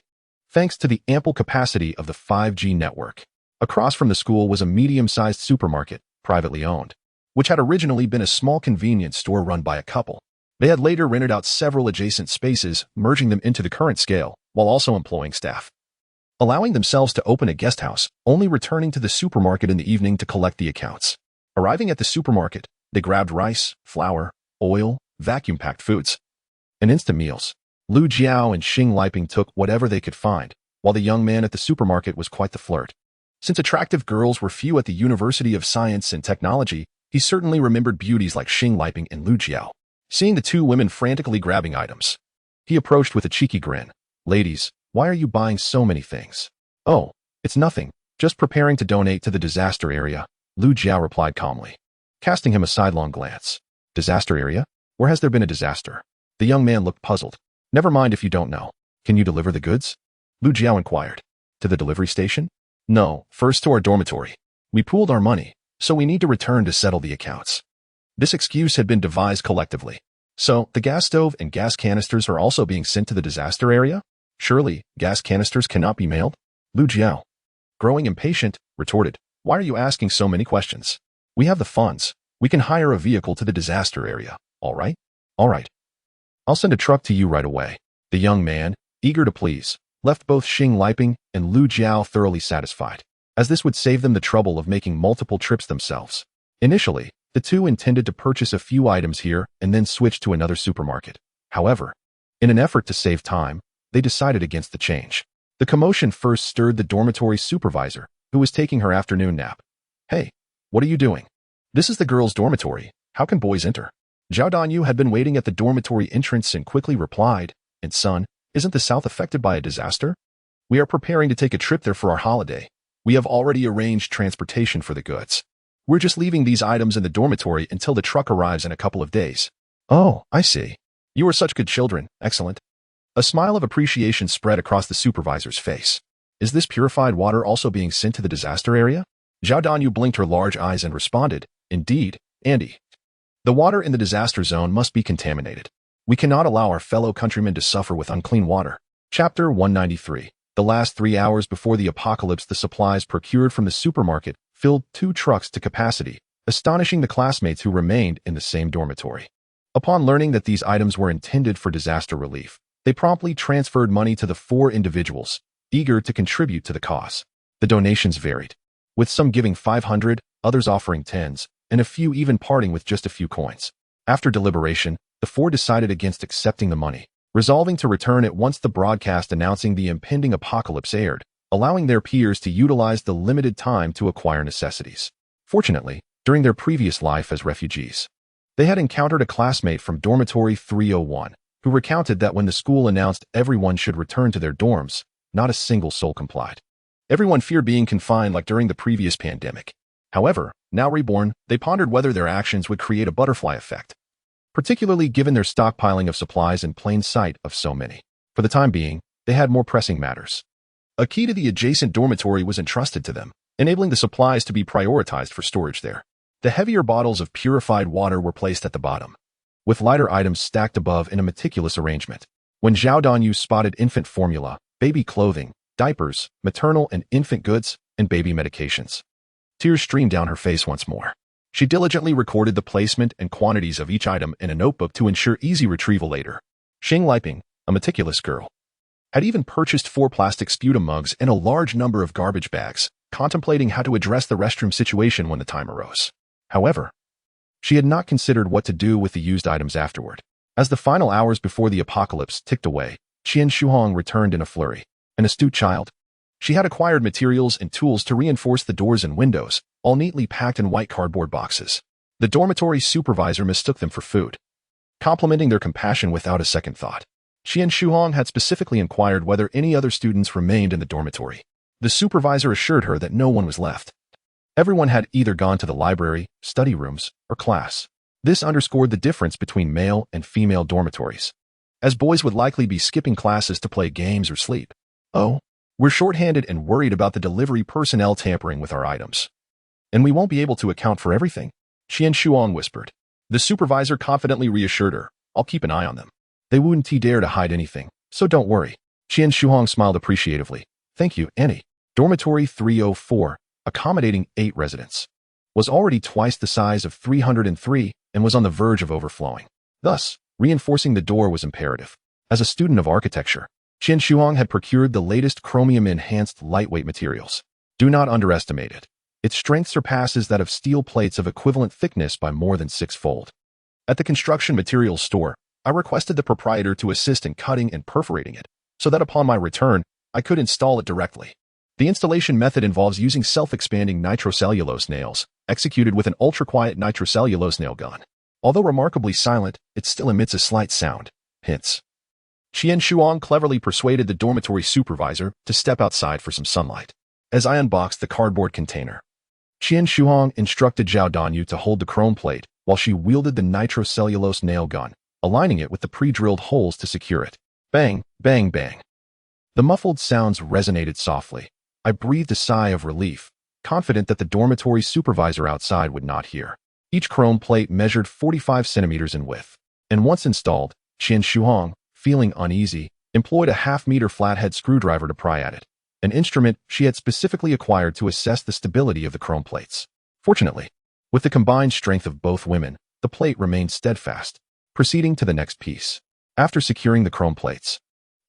Thanks to the ample capacity of the 5G network, across from the school was a medium-sized supermarket, privately owned, which had originally been a small convenience store run by a couple. They had later rented out several adjacent spaces, merging them into the current scale, while also employing staff, allowing themselves to open a guest house, only returning to the supermarket in the evening to collect the accounts. Arriving at the supermarket, they grabbed rice, flour, oil, vacuum-packed foods, and instant meals. Lu Jiao and Xing Liping took whatever they could find, while the young man at the supermarket was quite the flirt. Since attractive girls were few at the University of Science and Technology, he certainly remembered beauties like Xing Liping and Lu Jiao. Seeing the 2 women frantically grabbing items, he approached with a cheeky grin. Ladies, why are you buying so many things? Oh, it's nothing, just preparing to donate to the disaster area, Lu Jiao replied calmly, casting him a sidelong glance. Disaster area? Where has there been a disaster? The young man looked puzzled. Never mind if you don't know. Can you deliver the goods? Lu Jiao inquired. To the delivery station? No, first to our dormitory. We pooled our money, so we need to return to settle the accounts. This excuse had been devised collectively. So, the gas stove and gas canisters are also being sent to the disaster area? Surely, gas canisters cannot be mailed? Lu Jiao, growing impatient, retorted. Why are you asking so many questions? We have the funds. We can hire a vehicle to the disaster area, all right? All right. I'll send a truck to you right away. The young man, eager to please, left both Xing Liping and Lu Jiao thoroughly satisfied, as this would save them the trouble of making multiple trips themselves. Initially, the 2 intended to purchase a few items here and then switch to another supermarket. However, in an effort to save time, they decided against the change. The commotion first stirred the dormitory supervisor, who was taking her afternoon nap. Hey, what are you doing? This is the girls' dormitory. How can boys enter? Zhao Danyu had been waiting at the dormitory entrance and quickly replied, And son, isn't the South affected by a disaster? We are preparing to take a trip there for our holiday. We have already arranged transportation for the goods. We're just leaving these items in the dormitory until the truck arrives in a couple of days. Oh, I see. You are such good children. Excellent. A smile of appreciation spread across the supervisor's face. Is this purified water also being sent to the disaster area? Zhao Danyu blinked her large eyes and responded, Indeed, Andy. The water in the disaster zone must be contaminated. We cannot allow our fellow countrymen to suffer with unclean water. Chapter 193. The last 3 hours before the apocalypse, the supplies procured from the supermarket filled 2 trucks to capacity, astonishing the classmates who remained in the same dormitory. Upon learning that these items were intended for disaster relief, they promptly transferred money to the 4 individuals, eager to contribute to the cause. The donations varied, with some giving 500, others offering tens, and a few even parting with just a few coins. After deliberation, the 4 decided against accepting the money, resolving to return it once the broadcast announcing the impending apocalypse aired, allowing their peers to utilize the limited time to acquire necessities. Fortunately, during their previous life as refugees, they had encountered a classmate from dormitory 301, who recounted that when the school announced everyone should return to their dorms, not a single soul complied. Everyone feared being confined like during the previous pandemic. However, now reborn, they pondered whether their actions would create a butterfly effect, particularly given their stockpiling of supplies in plain sight of so many. For the time being, they had more pressing matters. A key to the adjacent dormitory was entrusted to them, enabling the supplies to be prioritized for storage there. The heavier bottles of purified water were placed at the bottom, with lighter items stacked above in a meticulous arrangement. When Zhao Danyu spotted infant formula, baby clothing, diapers, maternal and infant goods, and baby medications, tears streamed down her face once more. She diligently recorded the placement and quantities of each item in a notebook to ensure easy retrieval later. Xing Liping, a meticulous girl, had even purchased 4 plastic sputum mugs and a large number of garbage bags, contemplating how to address the restroom situation when the time arose. However, she had not considered what to do with the used items afterward. As the final hours before the apocalypse ticked away, Qian Shuhong returned in a flurry. An astute child, she had acquired materials and tools to reinforce the doors and windows, all neatly packed in white cardboard boxes. The dormitory supervisor mistook them for food, complimenting their compassion without a second thought. Qian Shuhong had specifically inquired whether any other students remained in the dormitory. The supervisor assured her that no one was left. Everyone had either gone to the library, study rooms, or class. This underscored the difference between male and female dormitories, as boys would likely be skipping classes to play games or sleep. Oh, we're short-handed and worried about the delivery personnel tampering with our items. And we won't be able to account for everything, Qian Shuang whispered. The supervisor confidently reassured her, I'll keep an eye on them. They wouldn't dare to hide anything, so don't worry. Qian Shuang smiled appreciatively. Thank you, Annie. Dormitory 304, accommodating 8 residents, was already twice the size of 303 and was on the verge of overflowing. Thus, reinforcing the door was imperative. As a student of architecture, Qian Shuang had procured the latest chromium-enhanced lightweight materials. Do not underestimate it. Its strength surpasses that of steel plates of equivalent thickness by more than 6-fold. At the construction materials store, I requested the proprietor to assist in cutting and perforating it, so that upon my return, I could install it directly. The installation method involves using self-expanding nitrocellulose nails, executed with an ultra-quiet nitrocellulose nail gun. Although remarkably silent, it still emits a slight sound. Hints. Qian Shuang cleverly persuaded the dormitory supervisor to step outside for some sunlight. As I unboxed the cardboard container, Qian Shuang instructed Zhao Danyu to hold the chrome plate while she wielded the nitrocellulose nail gun, aligning it with the pre-drilled holes to secure it. Bang, bang, bang. The muffled sounds resonated softly. I breathed a sigh of relief, confident that the dormitory supervisor outside would not hear. Each chrome plate measured 45 centimeters in width, and once installed, Qian Shuang, feeling uneasy, employed a half-meter flathead screwdriver to pry at it, an instrument she had specifically acquired to assess the stability of the chrome plates. Fortunately, with the combined strength of both women, the plate remained steadfast. Proceeding to the next piece. After securing the chrome plates,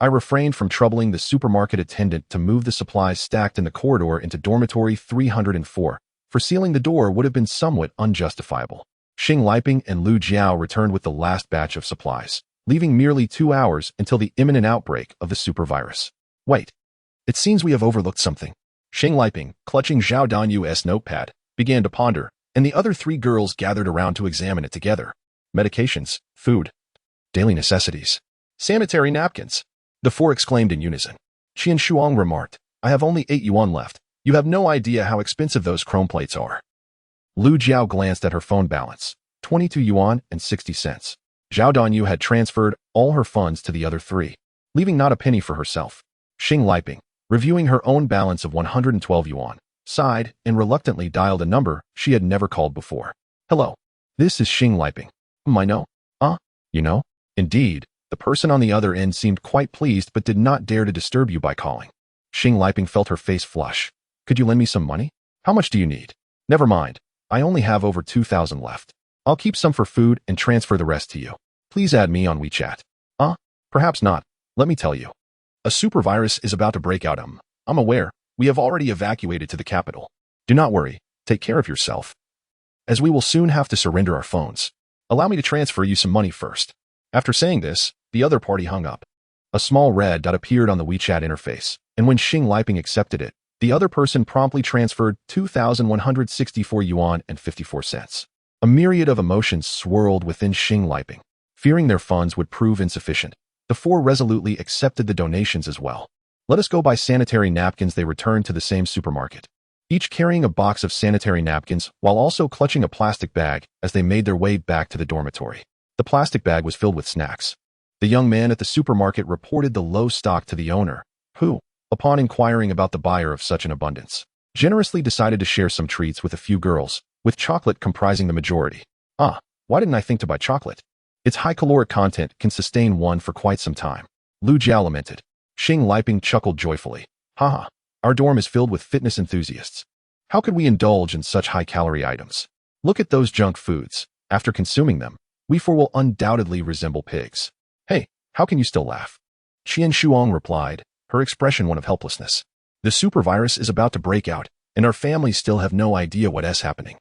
I refrained from troubling the supermarket attendant to move the supplies stacked in the corridor into dormitory 304, for sealing the door would have been somewhat unjustifiable. Xing Liping and Lu Jiao returned with the last batch of supplies, leaving merely 2 hours until the imminent outbreak of the supervirus. Wait. It seems we have overlooked something. Xing Liping, clutching Zhao Danyu's notepad, began to ponder, and the other 3 girls gathered around to examine it together. Medications, food, daily necessities, sanitary napkins. The 4 exclaimed in unison. Qian Shuang remarked, I have only 8 yuan left. You have no idea how expensive those chrome plates are. Lu Jiao glanced at her phone balance, 22 yuan and 60 cents. Zhao Danyu had transferred all her funds to the other 3, leaving not a penny for herself. Xing Liping, reviewing her own balance of 112 yuan, sighed and reluctantly dialed a number she had never called before. Hello. This is Xing Liping. I know. You know? Indeed, the person on the other end seemed quite pleased but did not dare to disturb you by calling. Xing Liping felt her face flush. Could you lend me some money? How much do you need? Never mind. I only have over 2,000 left. I'll keep some for food and transfer the rest to you. Please add me on WeChat. Perhaps not. Let me tell you. A super virus is about to break out. I'm aware. We have already evacuated to the capital. Do not worry. Take care of yourself. As we will soon have to surrender our phones. Allow me to transfer you some money first. After saying this, the other party hung up. A small red dot appeared on the WeChat interface, and when Xing Liping accepted it, the other person promptly transferred 2,164 yuan and 54 cents. A myriad of emotions swirled within Xing Liping. Fearing their funds would prove insufficient, the 4 resolutely accepted the donations as well. Let us go buy sanitary napkins. They returned to the same supermarket, each carrying a box of sanitary napkins while also clutching a plastic bag as they made their way back to the dormitory. The plastic bag was filled with snacks. The young man at the supermarket reported the low stock to the owner, who, upon inquiring about the buyer of such an abundance, generously decided to share some treats with a few girls, with chocolate comprising the majority. Why didn't I think to buy chocolate? Its high caloric content can sustain one for quite some time. Lu Jiao lamented. Xing Liping chuckled joyfully. Haha, our dorm is filled with fitness enthusiasts. How could we indulge in such high-calorie items? Look at those junk foods. After consuming them, we 4 will undoubtedly resemble pigs. Hey, how can you still laugh? Qian Shuang replied, her expression one of helplessness. The super virus is about to break out, and our families still have no idea what is happening.